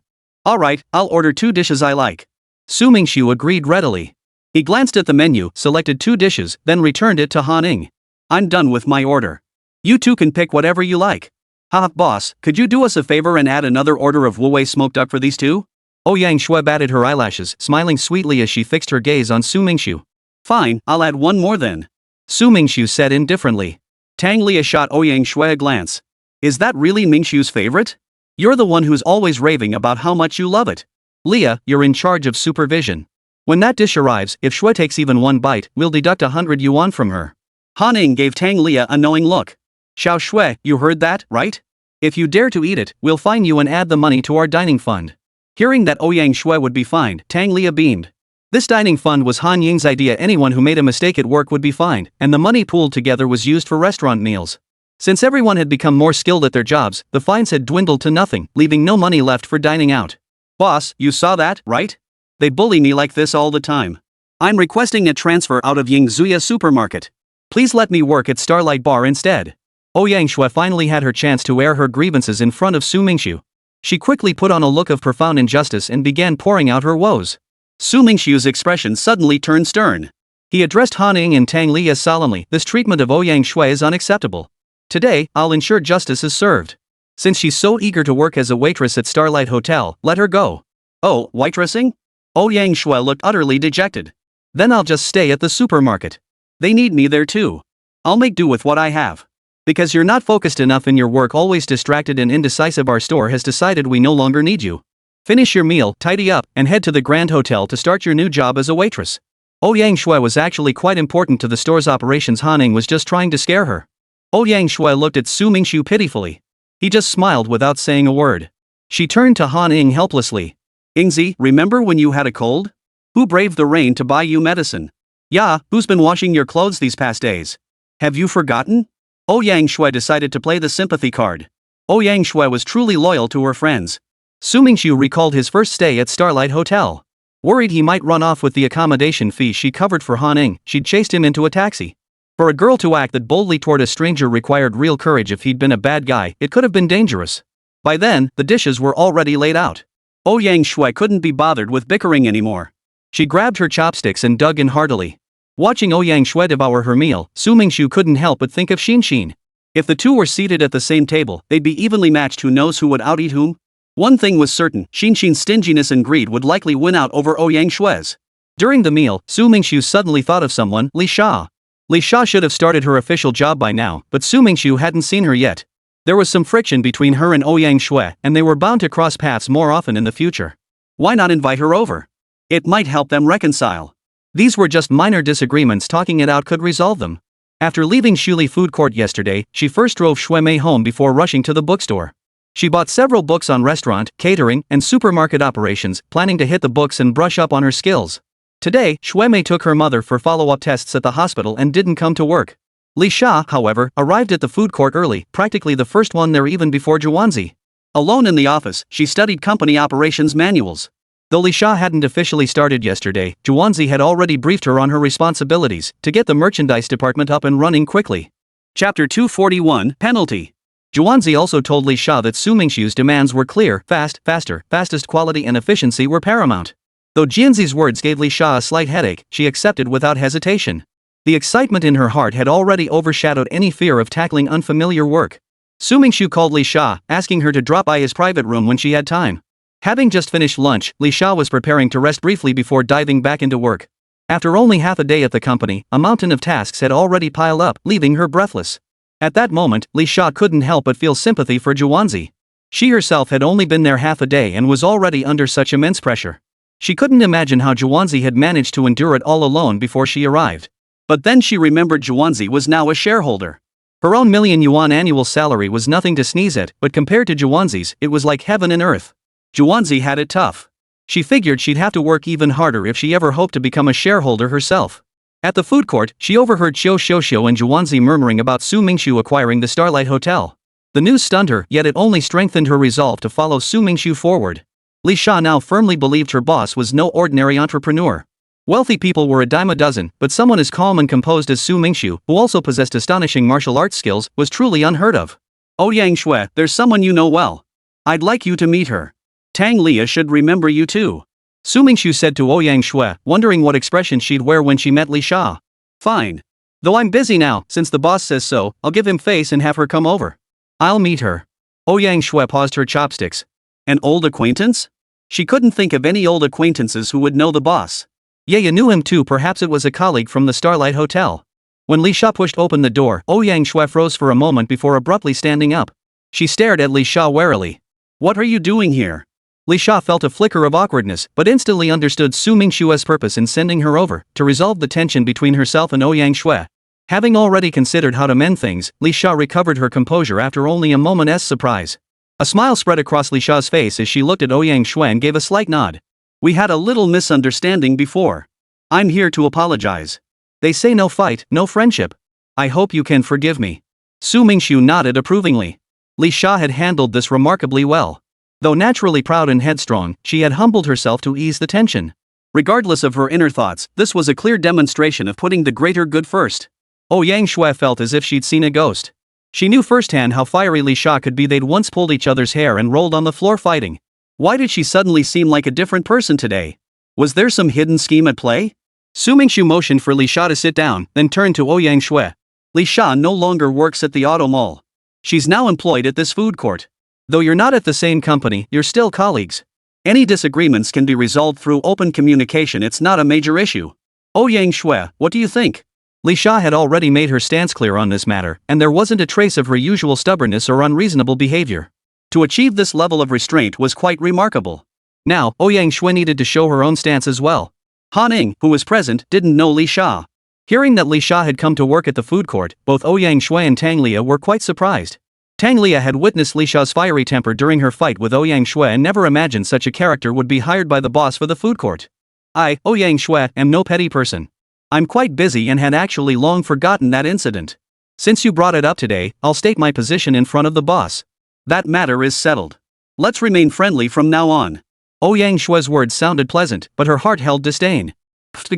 Alright, I'll order 2 dishes I like. Su Mingxu agreed readily. He glanced at the menu, selected 2 dishes, then returned it to Han Ning. I'm done with my order. You two can pick whatever you like. Ha, boss, could you do us a favor and add another order of Wu Wei smoked duck for these two? Ouyang Shui batted her eyelashes, smiling sweetly as she fixed her gaze on Su Mingxu. Fine, I'll add one more then. Su Mingxu said indifferently. Tang Lia shot Ouyang Shui a glance. Is that really Mingxu's favorite? You're the one who's always raving about how much you love it. Leah, you're in charge of supervision. When that dish arrives, if Shui takes even one bite, we'll deduct 100 yuan from her. Han Ning gave Tang Leah a knowing look. Xiao Shui, you heard that, right? If you dare to eat it, we'll fine you and add the money to our dining fund. Hearing that Ouyang Shui would be fined, Tang Leah beamed. This dining fund was Han Ying's idea. Anyone who made a mistake at work would be fined, and the money pooled together was used for restaurant meals. Since everyone had become more skilled at their jobs, the fines had dwindled to nothing, leaving no money left for dining out. Boss, you saw that, right? They bully me like this all the time. I'm requesting a transfer out of Yingzuya supermarket. Please let me work at Starlight Bar instead. Ouyang Shui finally had her chance to air her grievances in front of Su Mingxu. She quickly put on a look of profound injustice and began pouring out her woes. Su Mingxiu's expression suddenly turned stern. He addressed Han Ning and Tang Leah solemnly. This treatment of Ouyang Shui is unacceptable. Today, I'll ensure justice is served. Since she's so eager to work as a waitress at Starlight Hotel, let her go. Oh, waitressing? Ouyang Shui looked utterly dejected. Then I'll just stay at the supermarket. They need me there too. I'll make do with what I have. Because you're not focused enough in your work, always distracted and indecisive, our store has decided we no longer need you. Finish your meal, tidy up, and head to the Grand Hotel to start your new job as a waitress. Ouyang Shui was actually quite important to the store's operations. Han Ning was just trying to scare her. Ouyang Shui looked at Su Mingxiu pitifully. He just smiled without saying a word. She turned to Han Ning helplessly. Ingzi, remember when you had a cold? Who braved the rain to buy you medicine? Yeah, who's been washing your clothes these past days? Have you forgotten? Ouyang Shui decided to play the sympathy card. Ouyang Shui was truly loyal to her friends. Su Mingxiu recalled his first stay at Starlight Hotel. Worried he might run off with the accommodation fee she covered for Han Ning, she'd chased him into a taxi. For a girl to act that boldly toward a stranger required real courage. If he'd been a bad guy, it could have been dangerous. By then, the dishes were already laid out. Ouyang Shui couldn't be bothered with bickering anymore. She grabbed her chopsticks and dug in heartily. Watching Ouyang Shui devour her meal, Su Mingxiu couldn't help but think of Xin. If the two were seated at the same table, they'd be evenly matched. Who knows who would out-eat whom? One thing was certain, Xin's stinginess and greed would likely win out over Ouyang Shui's. During the meal, Su Mingxiu suddenly thought of someone, Li Sha. Li Sha should have started her official job by now, but Su Mingxiu hadn't seen her yet. There was some friction between her and Ouyang Shui, and they were bound to cross paths more often in the future. Why not invite her over? It might help them reconcile. These were just minor disagreements. Talking it out could resolve them. After leaving Shuli Food Court yesterday, she first drove Shui Mei home before rushing to the bookstore. She bought several books on restaurant, catering, and supermarket operations, planning to hit the books and brush up on her skills. Today, Shui Mei took her mother for follow-up tests at the hospital and didn't come to work. Li Sha, however, arrived at the food court early, practically the first one there even before Zhuanzi. Alone in the office, she studied company operations manuals. Though Li Sha hadn't officially started yesterday, Zhuanzi had already briefed her on her responsibilities to get the merchandise department up and running quickly. Chapter 241, Penalty. Zhuanzi also told Li Sha that Su Mingxiu's demands were clear, fastest quality and efficiency were paramount. Though Jianzi's words gave Li Sha a slight headache, she accepted without hesitation. The excitement in her heart had already overshadowed any fear of tackling unfamiliar work. Su Mingxiu called Li Sha, asking her to drop by his private room when she had time. Having just finished lunch, Li Sha was preparing to rest briefly before diving back into work. After only half a day at the company, a mountain of tasks had already piled up, leaving her breathless. At that moment, Li Sha couldn't help but feel sympathy for Zhuanzi. She herself had only been there half a day and was already under such immense pressure. She couldn't imagine how Zhuanzi had managed to endure it all alone before she arrived. But then she remembered Zhuanzi was now a shareholder. Her own million-yuan annual salary was nothing to sneeze at, but compared to Zhuanzi's, it was like heaven and earth. Zhuanzi had it tough. She figured she'd have to work even harder if she ever hoped to become a shareholder herself. At the food court, she overheard Xiu Xiuxiu and Zhuanzi murmuring about Su Mingxiu acquiring the Starlight Hotel. The news stunned her, yet it only strengthened her resolve to follow Su Mingxiu forward. Li Sha now firmly believed her boss was no ordinary entrepreneur. Wealthy people were a dime a dozen, but someone as calm and composed as Su Mingxiu, who also possessed astonishing martial arts skills, was truly unheard of. Ouyang Shui, there's someone you know well. I'd like you to meet her. Tang Leah should remember you too. Su Mingxiu said to Ouyang Shui, wondering what expression she'd wear when she met Li Sha. Fine. Though I'm busy now, since the boss says so, I'll give him face and have her come over. I'll meet her. Ouyang Shui paused her chopsticks. An old acquaintance? She couldn't think of any old acquaintances who would know the boss. Ye knew him too, perhaps it was a colleague from the Starlight Hotel. When Li Sha pushed open the door, Ouyang Shui froze for a moment before abruptly standing up. She stared at Li Sha warily. What are you doing here? Li Sha felt a flicker of awkwardness but instantly understood Su Mingshue's purpose in sending her over to resolve the tension between herself and Ouyang Xue. Having already considered how to mend things, Li Sha recovered her composure after only a moment's surprise. A smile spread across Li Sha's face as she looked at Ouyang Xue and gave a slight nod. We had a little misunderstanding before. I'm here to apologize. They say no fight, no friendship. I hope you can forgive me. Su Mingshu nodded approvingly. Li Sha had handled this remarkably well. Though naturally proud and headstrong, she had humbled herself to ease the tension. Regardless of her inner thoughts, this was a clear demonstration of putting the greater good first. Ouyang Xue felt as if she'd seen a ghost. She knew firsthand how fiery Li Sha could be. They'd once pulled each other's hair and rolled on the floor fighting. Why did she suddenly seem like a different person today? Was there some hidden scheme at play? Su Mingshu motioned for Li Sha to sit down, then turned to Ouyang Xue. Li Sha no longer works at the auto mall. She's now employed at this food court. Though you're not at the same company, you're still colleagues. Any disagreements can be resolved through open communication. It's not a major issue. Ouyang Xue, what do you think? Li Sha had already made her stance clear on this matter, and there wasn't a trace of her usual stubbornness or unreasonable behavior. To achieve this level of restraint was quite remarkable. Now, Ouyang Xue needed to show her own stance as well. Han Ning, who was present, didn't know Li Sha. Hearing that Li Sha had come to work at the food court, both Ouyang Xue and Tang Lia were quite surprised. Tang Lia had witnessed Li Sha's fiery temper during her fight with Ouyang Xue and never imagined such a character would be hired by the boss for the food court. I, Ouyang Xue, am no petty person. I'm quite busy and had actually long forgotten that incident. Since you brought it up today, I'll state my position in front of the boss. That matter is settled. Let's remain friendly from now on. Ouyang Xue's words sounded pleasant, but her heart held disdain.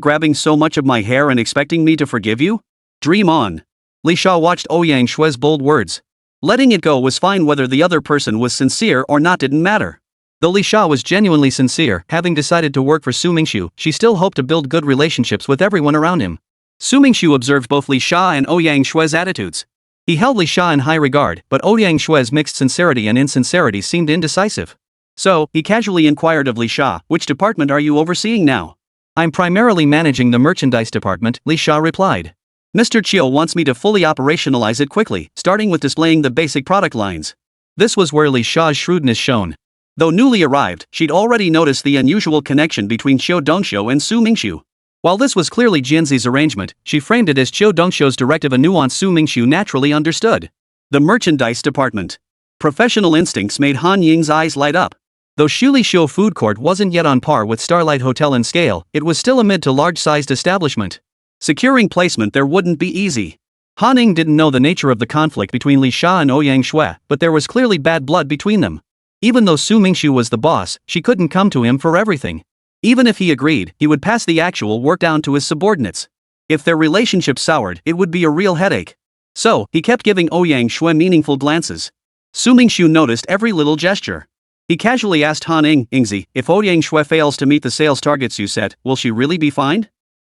Grabbing so much of my hair and expecting me to forgive you? Dream on. Li Sha watched Ouyang Xue's bold words. Letting it go was fine. Whether the other person was sincere or not didn't matter. Though Li Sha was genuinely sincere, having decided to work for Su Mingshu, she still hoped to build good relationships with everyone around him. Su Mingshu observed both Li Sha and Ouyang Xue's attitudes. He held Li Sha in high regard, but Ouyang Xue's mixed sincerity and insincerity seemed indecisive. So, he casually inquired of Li Sha, which department are you overseeing now? I'm primarily managing the merchandise department, Li Sha replied. Mr. Chiu wants me to fully operationalize it quickly, starting with displaying the basic product lines. This was where Li Sha's shrewdness shone. Though newly arrived, she'd already noticed the unusual connection between Qiu Dongxiu and Su Mingshu. While this was clearly Jianzi's arrangement, she framed it as Qiu Dongxiu's directive, a nuance Su Mingshu naturally understood. The merchandise department. Professional instincts made Han Ying's eyes light up. Though Shulishuo Food Court wasn't yet on par with Starlight Hotel in scale, it was still a mid to large-sized establishment. Securing placement there wouldn't be easy. Han Ning didn't know the nature of the conflict between Li Sha and Ouyang Xue, but there was clearly bad blood between them. Even though Su Mingshu was the boss, she couldn't come to him for everything. Even if he agreed, he would pass the actual work down to his subordinates. If their relationship soured, it would be a real headache. So, he kept giving Ouyang Xue meaningful glances. Su Mingshu noticed every little gesture. He casually asked Han Ning, Ingzi, if Ouyang Xue fails to meet the sales targets you set, will she really be fined?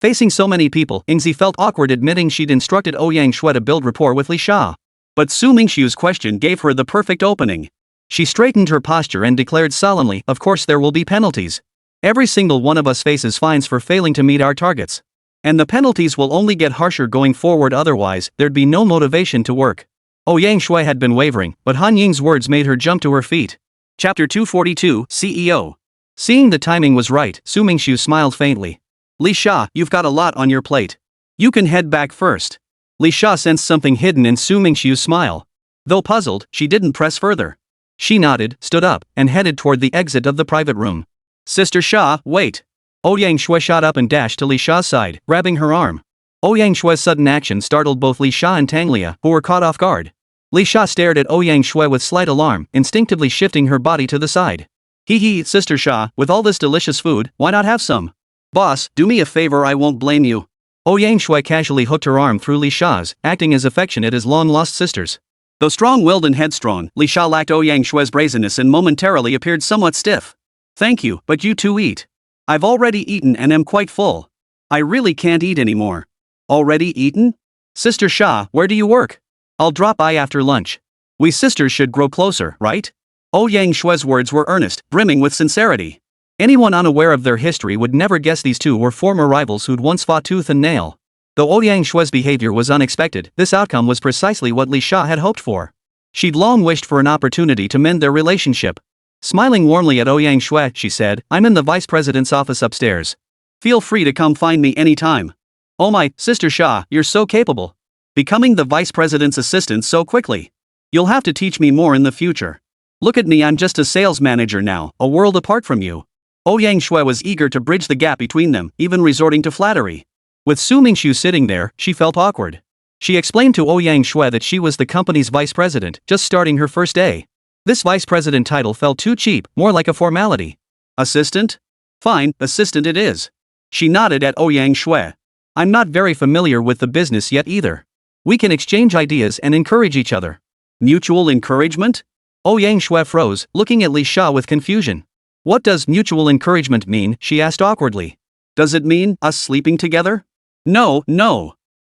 Facing so many people, Ingzi felt awkward admitting she'd instructed Ouyang Xue to build rapport with Li Sha. But Su Mingshu's question gave her the perfect opening. She straightened her posture and declared solemnly, of course there will be penalties. Every single one of us faces fines for failing to meet our targets. And the penalties will only get harsher going forward, otherwise, there'd be no motivation to work. Ouyang Xue had been wavering, but Han Ying's words made her jump to her feet. Chapter 242, CEO. Seeing the timing was right, Su Mingshu smiled faintly. Li Sha, you've got a lot on your plate. You can head back first. Li Sha sensed something hidden in Su Mingshu's smile. Though puzzled, she didn't press further. She nodded, stood up, and headed toward the exit of the private room. Sister Sha, wait. Ouyang Xue shot up and dashed to Li Sha's side, grabbing her arm. Ouyang Xue's sudden action startled both Li Sha and Tang Lia, who were caught off guard. Li Sha stared at Ouyang Xue with slight alarm, instinctively shifting her body to the side. Hee, Sister Sha, with all this delicious food, why not have some? Boss, do me a favor, I won't blame you. Ouyang Xue casually hooked her arm through Li Sha's, acting as affectionate as long-lost sisters. Though strong-willed and headstrong, Li Sha lacked Ouyang Xue's brazenness and momentarily appeared somewhat stiff. Thank you, but you two eat. I've already eaten and am quite full. I really can't eat anymore. Already eaten? Sister Sha, where do you work? I'll drop by after lunch. We sisters should grow closer, right? Ouyang Xue's words were earnest, brimming with sincerity. Anyone unaware of their history would never guess these two were former rivals who'd once fought tooth and nail. Though Ouyang Xue's behavior was unexpected, this outcome was precisely what Li Sha had hoped for. She'd long wished for an opportunity to mend their relationship. Smiling warmly at Ouyang Shui, she said, "I'm in the vice president's office upstairs. Feel free to come find me anytime." "Oh my, Sister Sha, you're so capable. Becoming the vice president's assistant so quickly. You'll have to teach me more in the future. Look at me, I'm just a sales manager now, a world apart from you." Ouyang Shui was eager to bridge the gap between them, even resorting to flattery. With Su Mingxu sitting there, she felt awkward. She explained to Ouyang Shui that she was the company's vice president, just starting her first day. This vice president title felt too cheap, more like a formality. "Assistant? Fine, assistant it is." She nodded at Ouyang Shui. "I'm not very familiar with the business yet either. We can exchange ideas and encourage each other." "Mutual encouragement?" Ouyang Shui froze, looking at Li Sha with confusion. "What does mutual encouragement mean?" she asked awkwardly. "Does it mean us sleeping together?" No.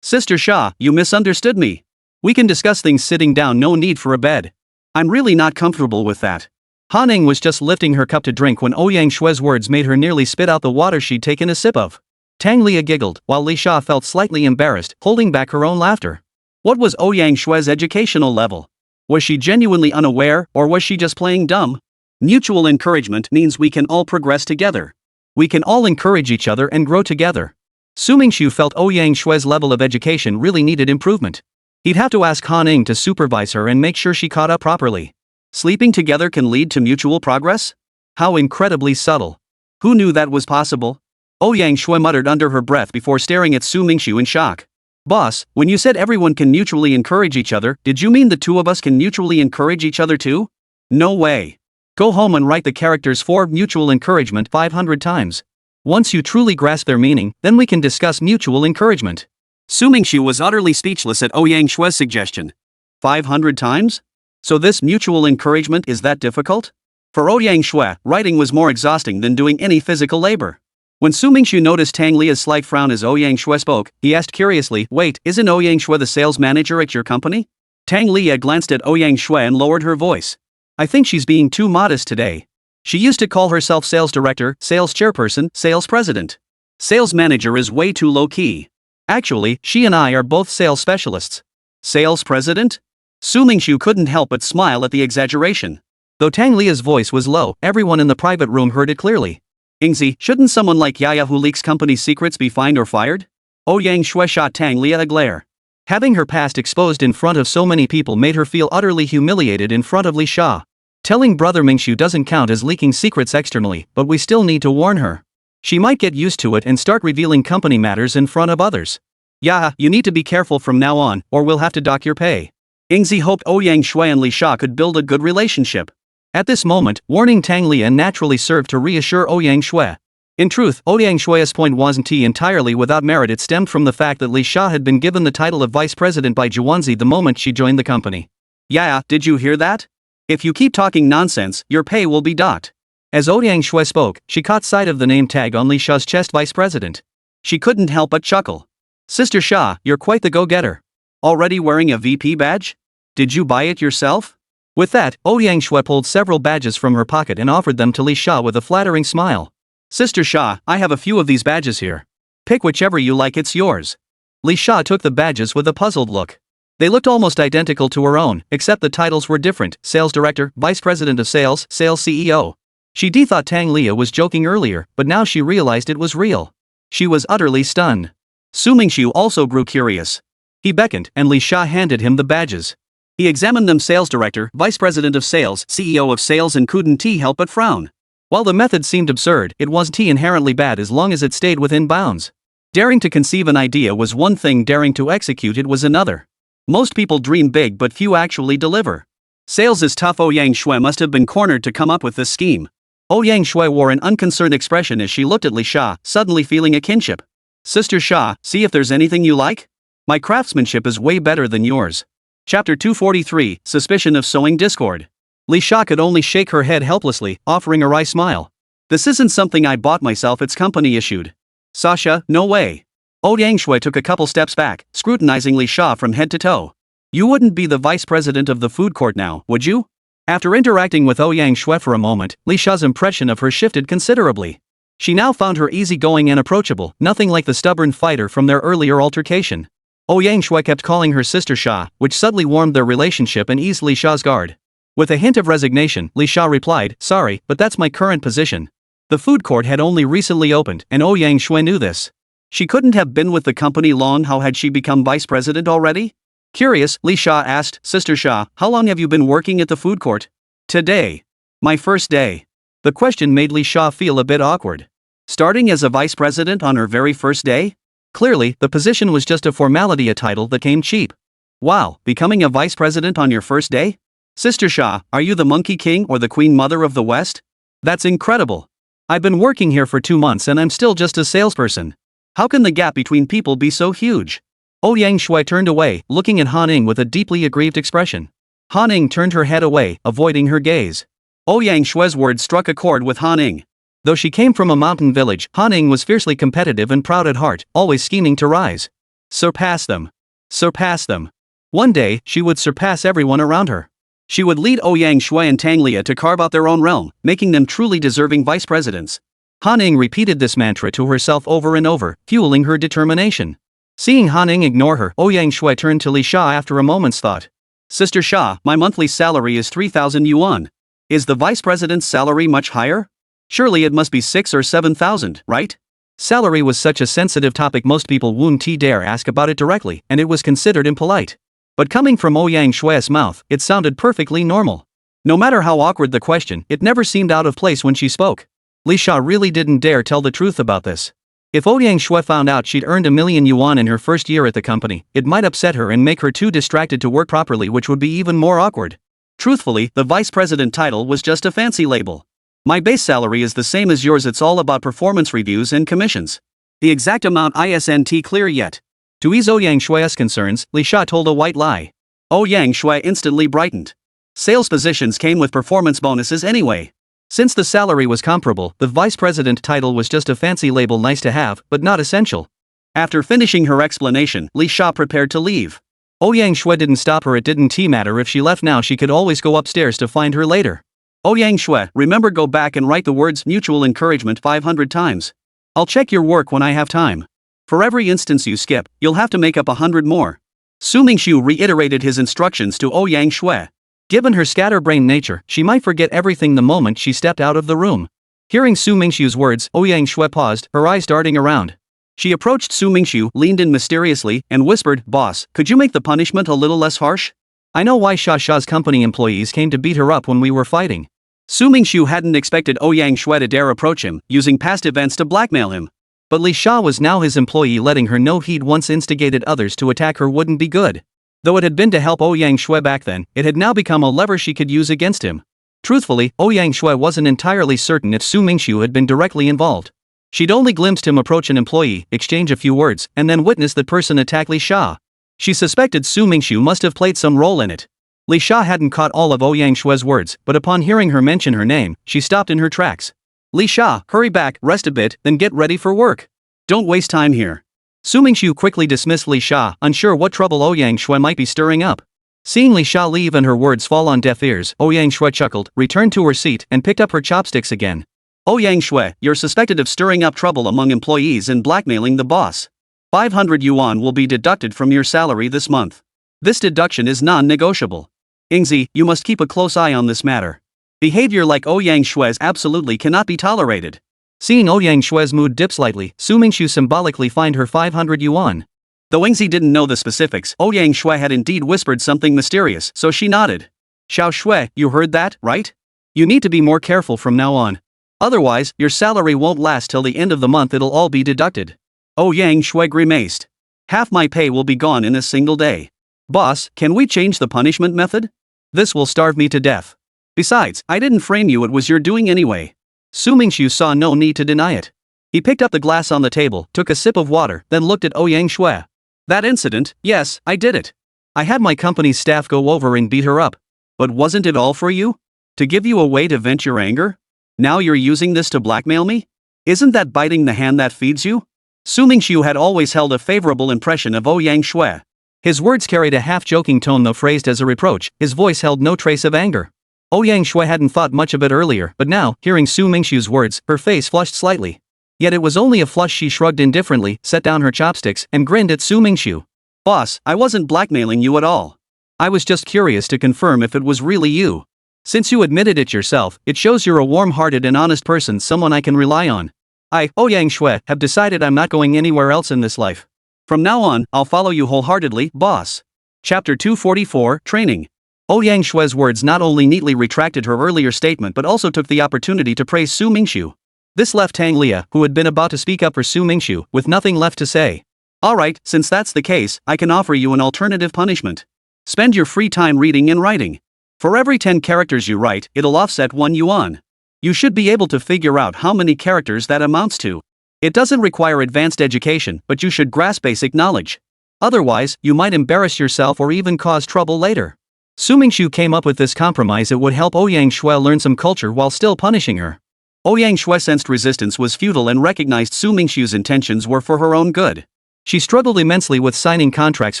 Sister Sha, you misunderstood me. We can discuss things sitting down, no need for a bed. I'm really not comfortable with that." Han Ning was just lifting her cup to drink when Ouyang Shui's words made her nearly spit out the water she'd taken a sip of. Tang Lia giggled, while Li Sha felt slightly embarrassed, holding back her own laughter. What was Ouyang Shui's educational level? Was she genuinely unaware, or was she just playing dumb? Mutual encouragement means we can all progress together. We can all encourage each other and grow together. Su Mingxu felt Ouyang Shui's level of education really needed improvement. He'd have to ask Han Ning to supervise her and make sure she caught up properly. Sleeping together can lead to mutual progress? How incredibly subtle. Who knew that was possible? Ouyang Shui muttered under her breath before staring at Su Mingxu in shock. "Boss, when you said everyone can mutually encourage each other, did you mean the two of us can mutually encourage each other too?" "No way. Go home and write the characters for mutual encouragement 500 times. Once you truly grasp their meaning, then we can discuss mutual encouragement." Su Mingxu was utterly speechless at Ouyang Shui's suggestion. 500 times? So this mutual encouragement is that difficult? For Ouyang Shui, writing was more exhausting than doing any physical labor. When Su Mingxu noticed Tang Lia's slight frown as Ouyang Shui spoke, he asked curiously, "Wait, isn't Ouyang Shui the sales manager at your company?" Tang Lia glanced at Ouyang Shui and lowered her voice. "I think she's being too modest today. She used to call herself sales director, sales chairperson, sales president. Sales manager is way too low-key. Actually, she and I are both sales specialists." "Sales president?" Su Mingxu couldn't help but smile at the exaggeration. Though Tang Lia's voice was low, everyone in the private room heard it clearly. "Ingzi, shouldn't someone like Yaya who leaks company secrets be fined or fired?" Ouyang Shui shot Tang Lia a glare. Having her past exposed in front of so many people made her feel utterly humiliated in front of Li Sha. Telling brother Mingxu doesn't count as leaking secrets externally, but we still need to warn her. She might get used to it and start revealing company matters in front of others. "Yeah, you need to be careful from now on, or we'll have to dock your pay." Ingzi hoped Ouyang Shui and Li Sha could build a good relationship. At this moment, warning Tang Lia naturally served to reassure Ouyang Shui. In truth, Ouyang Shui's point wasn't entirely without merit. It stemmed from the fact that Li Sha had been given the title of vice president by Zhuanzi the moment she joined the company. "Yeah, did you hear that? If you keep talking nonsense, your pay will be docked." As Ouyang Shui spoke, she caught sight of the name tag on Li Sha's chest, vice president. She couldn't help but chuckle. "Sister Sha, you're quite the go-getter. Already wearing a VP badge? Did you buy it yourself?" With that, Ouyang Shui pulled several badges from her pocket and offered them to Li Sha with a flattering smile. "Sister Sha, I have a few of these badges here. Pick whichever you like, it's yours." Li Sha took the badges with a puzzled look. They looked almost identical to her own, except the titles were different: Sales Director, Vice President of Sales, Sales CEO. She thought Tang Lia was joking earlier, but now she realized it was real. She was utterly stunned. Su Mingxu also grew curious. He beckoned, and Li Sha handed him the badges. He examined them. Sales Director, Vice President of Sales, CEO of Sales, and couldn't help but frown. While the method seemed absurd, it wasn't inherently bad as long as it stayed within bounds. Daring to conceive an idea was one thing, daring to execute it was another. Most people dream big but few actually deliver. Sales is tough. Ouyang Shui must have been cornered to come up with this scheme. Ouyang Shui wore an unconcerned expression as she looked at Li Sha, suddenly feeling a kinship. "Sister Sha, see if there's anything you like? My craftsmanship is way better than yours." Chapter 243, Suspicion of Sowing Discord. Li Sha could only shake her head helplessly, offering a wry smile. "This isn't something I bought myself, it's company issued." "Sasha, no way." Ouyang Shui took a couple steps back, scrutinizing Li Sha from head to toe. "You wouldn't be the vice president of the food court now, would you?" After interacting with Ouyang Shui for a moment, Li Sha's impression of her shifted considerably. She now found her easygoing and approachable, nothing like the stubborn fighter from their earlier altercation. Ouyang Shui kept calling her Sister Sha, which subtly warmed their relationship and eased Li Sha's guard. With a hint of resignation, Li Sha replied, sorry, but that's my current position. The food court had only recently opened, and Ouyang Shui knew this. She couldn't have been with the company long. How had she become vice president already? Curious, Li Sha asked, Sister Sha, how long have you been working at the food court? Today. My first day. The question made Li Sha feel a bit awkward. Starting as a vice president on her very first day? Clearly, the position was just a formality, a title that came cheap. Wow, becoming a vice president on your first day? Sister Sha, are you the Monkey King or the Queen Mother of the West? That's incredible. I've been working here for 2 months and I'm still just a salesperson. How can the gap between people be so huge? Ouyang Shui turned away, looking at Han Ning with a deeply aggrieved expression. Han Ning turned her head away, avoiding her gaze. Ouyang Shui's words struck a chord with Han Ning. Though she came from a mountain village, Han Ning was fiercely competitive and proud at heart, always scheming to rise. Surpass them. Surpass them. One day, she would surpass everyone around her. She would lead Ouyang Shui and Tang Lia to carve out their own realm, making them truly deserving vice presidents. Han Ning repeated this mantra to herself over and over, fueling her determination. Seeing Han Ning ignore her, Ouyang Shui turned to Li Sha after a moment's thought. Sister Sha, my monthly salary is 3,000 yuan. Is the vice president's salary much higher? Surely it must be 6 or 7,000, right? Salary was such a sensitive topic, most people wouldn't dare ask about it directly, and it was considered impolite. But coming from Ouyang Shui's mouth, it sounded perfectly normal. No matter how awkward the question, it never seemed out of place when she spoke. Li Sha really didn't dare tell the truth about this. If Ouyang Shui found out she'd earned 1,000,000 yuan in her first year at the company, it might upset her and make her too distracted to work properly, which would be even more awkward. Truthfully, the vice president title was just a fancy label. My base salary is the same as yours, it's all about performance reviews and commissions. The exact amount isn't clear yet. To ease Ouyang Shui's concerns, Li Sha told a white lie. Ouyang Shui instantly brightened. Sales positions came with performance bonuses anyway. Since the salary was comparable, the vice president title was just a fancy label, nice to have, but not essential. After finishing her explanation, Li Sha prepared to leave. Ouyang Shui didn't stop her. It didn't matter if she left now, she could always go upstairs to find her later. Ouyang Shui, remember, go back and write the words mutual encouragement 500 times. I'll check your work when I have time. For every instance you skip, you'll have to make up 100 more. Su Mingxu reiterated his instructions to Ouyang Shui. Given her scatterbrained nature, she might forget everything the moment she stepped out of the room. Hearing Su Mingxu's words, Ouyang Shui paused, her eyes darting around. She approached Su Mingxu, leaned in mysteriously, and whispered, Boss, could you make the punishment a little less harsh? I know why Sha's company employees came to beat her up when we were fighting. Su Mingxu hadn't expected Ouyang Shui to dare approach him, using past events to blackmail him. But Li Sha was now his employee. Letting her know he'd once instigated others to attack her wouldn't be good. Though it had been to help Ouyang Shui back then, it had now become a lever she could use against him. Truthfully, Ouyang Shui wasn't entirely certain if Su Mingxu had been directly involved. She'd only glimpsed him approach an employee, exchange a few words, and then witness that person attack Li Sha. She suspected Su Mingxu must have played some role in it. Li Sha hadn't caught all of Ouyang Shui's words, but upon hearing her mention her name, she stopped in her tracks. Li Sha, hurry back, rest a bit, then get ready for work. Don't waste time here. Su Mingxu quickly dismissed Li Sha, unsure what trouble Ouyang Shui might be stirring up. Seeing Li Sha leave and her words fall on deaf ears, Ouyang Shui chuckled, returned to her seat, and picked up her chopsticks again. Ouyang Shui, you're suspected of stirring up trouble among employees and blackmailing the boss. 500 yuan will be deducted from your salary this month. This deduction is non-negotiable. Ingzi, you must keep a close eye on this matter. Behavior like Ouyang Shui's absolutely cannot be tolerated. Seeing Ouyang Shui's mood dip slightly, Su Mingxu symbolically fined her 500 yuan. Though Ingzi didn't know the specifics, Ouyang Shui had indeed whispered something mysterious, so she nodded. Xiao Shui, you heard that, right? You need to be more careful from now on. Otherwise, your salary won't last till the end of the month, it'll all be deducted. Ouyang Shui grimaced. Half my pay will be gone in a single day. Boss, can we change the punishment method? This will starve me to death. Besides, I didn't frame you, it was your doing anyway. Su Mingxu saw no need to deny it. He picked up the glass on the table, took a sip of water, then looked at Ouyang Shui. That incident, yes, I did it. I had my company's staff go over and beat her up. But wasn't it all for you? To give you a way to vent your anger? Now you're using this to blackmail me? Isn't that biting the hand that feeds you? Su Mingxu had always held a favorable impression of Ouyang Shui. His words carried a half-joking tone, though phrased as a reproach. His voice held no trace of anger. Ouyang Shui hadn't thought much of it earlier, but now, hearing Su Mingxu's words, her face flushed slightly. Yet it was only a flush. She shrugged indifferently, set down her chopsticks, and grinned at Su Mingxu. Boss, I wasn't blackmailing you at all. I was just curious to confirm if it was really you. Since you admitted it yourself, it shows you're a warm-hearted and honest person, someone I can rely on. I, Ouyang Shui, have decided I'm not going anywhere else in this life. From now on, I'll follow you wholeheartedly, boss. Chapter 244, Training. Ouyang Shui's words not only neatly retracted her earlier statement but also took the opportunity to praise Su Mingxu. This left Tang Lia, who had been about to speak up for Su Mingxu, with nothing left to say. Alright, since that's the case, I can offer you an alternative punishment. Spend your free time reading and writing. For every 10 characters you write, it'll offset 1 yuan. You should be able to figure out how many characters that amounts to. It doesn't require advanced education, but you should grasp basic knowledge. Otherwise, you might embarrass yourself or even cause trouble later. Su Mingxu came up with this compromise. It would help Ouyang Shui learn some culture while still punishing her. Ouyang Shui sensed resistance was futile and recognized Su Mingxu's intentions were for her own good. She struggled immensely with signing contracts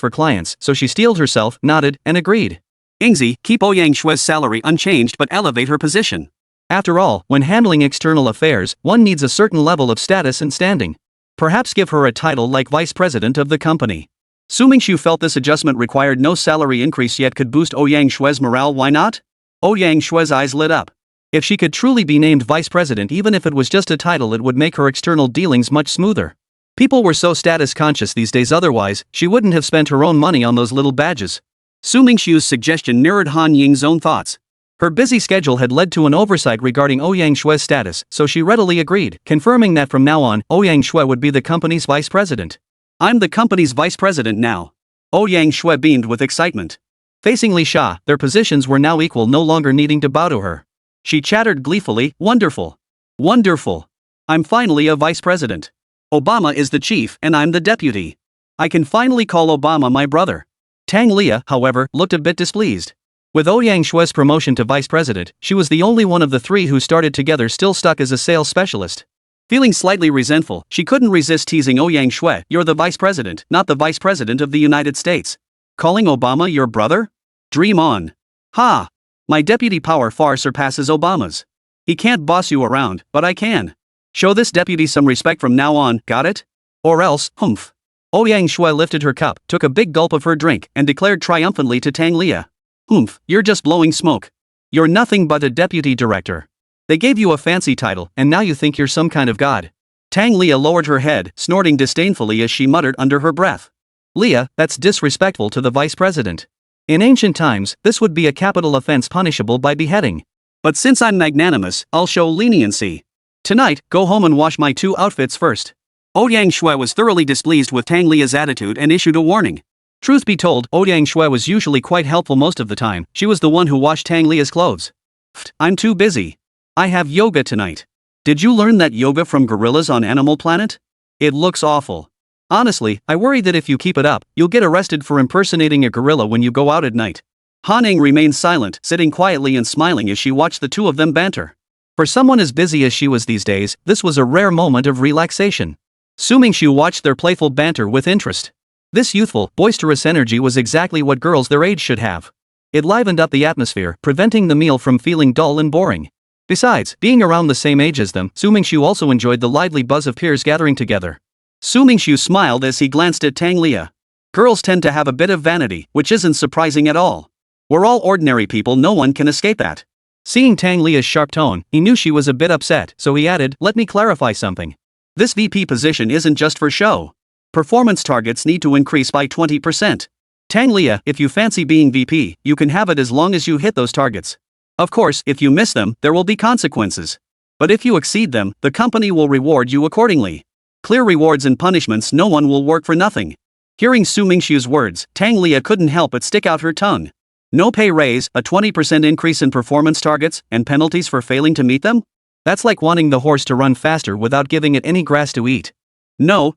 for clients, so she steeled herself, nodded, and agreed. Ingzi, keep Ouyang Shui's salary unchanged but elevate her position. After all, when handling external affairs, one needs a certain level of status and standing. Perhaps give her a title like vice president of the company. Su Mingxu felt this adjustment required no salary increase yet could boost Ouyang Shui's morale. Why not? Ouyang Shui's eyes lit up. If she could truly be named vice president, even if it was just a title, it would make her external dealings much smoother. People were so status conscious these days, otherwise, she wouldn't have spent her own money on those little badges. Su Mingxu's suggestion mirrored Han Ying's own thoughts. Her busy schedule had led to an oversight regarding Ouyang Shui's status, so she readily agreed, confirming that from now on, Ouyang Shui would be the company's vice president. I'm the company's vice president now. Ouyang Shui beamed with excitement. Facing Li Sha, their positions were now equal, no longer needing to bow to her. She chattered gleefully, wonderful. Wonderful. I'm finally a vice president. Obama is the chief and I'm the deputy. I can finally call Obama my brother. Tang Lia, however, looked a bit displeased. With Ouyang Shui's promotion to vice president, she was the only one of the 3 who started together still stuck as a sales specialist. Feeling slightly resentful, she couldn't resist teasing Ouyang Shui. You're the vice president, not the vice president of the United States. Calling Obama your brother? Dream on. Ha! My deputy power far surpasses Obama's. He can't boss you around, but I can. Show this deputy some respect from now on, got it? Or else, humph. Ouyang Shui lifted her cup, took a big gulp of her drink, and declared triumphantly to Tang Lia. Humph, you're just blowing smoke. You're nothing but a deputy director. They gave you a fancy title, and now you think you're some kind of god. Tang Lia lowered her head, snorting disdainfully as she muttered under her breath. Lia, that's disrespectful to the vice president. In ancient times, this would be a capital offense punishable by beheading. But since I'm magnanimous, I'll show leniency. Tonight, go home and wash my 2 outfits first. Ouyang Shui was thoroughly displeased with Tang Lia's attitude and issued a warning. Truth be told, Ouyang Shui was usually quite helpful most of the time. She was the one who washed Tang Lia's clothes. I'm too busy. I have yoga tonight. Did you learn that yoga from gorillas on Animal Planet? It looks awful. Honestly, I worry that if you keep it up, you'll get arrested for impersonating a gorilla when you go out at night. Han Ning remained silent, sitting quietly and smiling as she watched the 2 of them banter. For someone as busy as she was these days, this was a rare moment of relaxation. Su Mingxu watched their playful banter with interest. This youthful, boisterous energy was exactly what girls their age should have. It livened up the atmosphere, preventing the meal from feeling dull and boring. Besides, being around the same age as them, Su Mingxu also enjoyed the lively buzz of peers gathering together. Su Mingxu smiled as he glanced at Tang Lia. Girls tend to have a bit of vanity, which isn't surprising at all. We're all ordinary people, no one can escape that. Seeing Tang Lia's sharp tone, he knew she was a bit upset, so he added, let me clarify something. This VP position isn't just for show. Performance targets need to increase by 20%. Tang Lia, if you fancy being VP, you can have it as long as you hit those targets. Of course, if you miss them, there will be consequences. But if you exceed them, the company will reward you accordingly. Clear rewards and punishments, no one will work for nothing. Hearing Su Mingxu's words, Tang Lia couldn't help but stick out her tongue. No pay raise, a 20% increase in performance targets, and penalties for failing to meet them? That's like wanting the horse to run faster without giving it any grass to eat. No.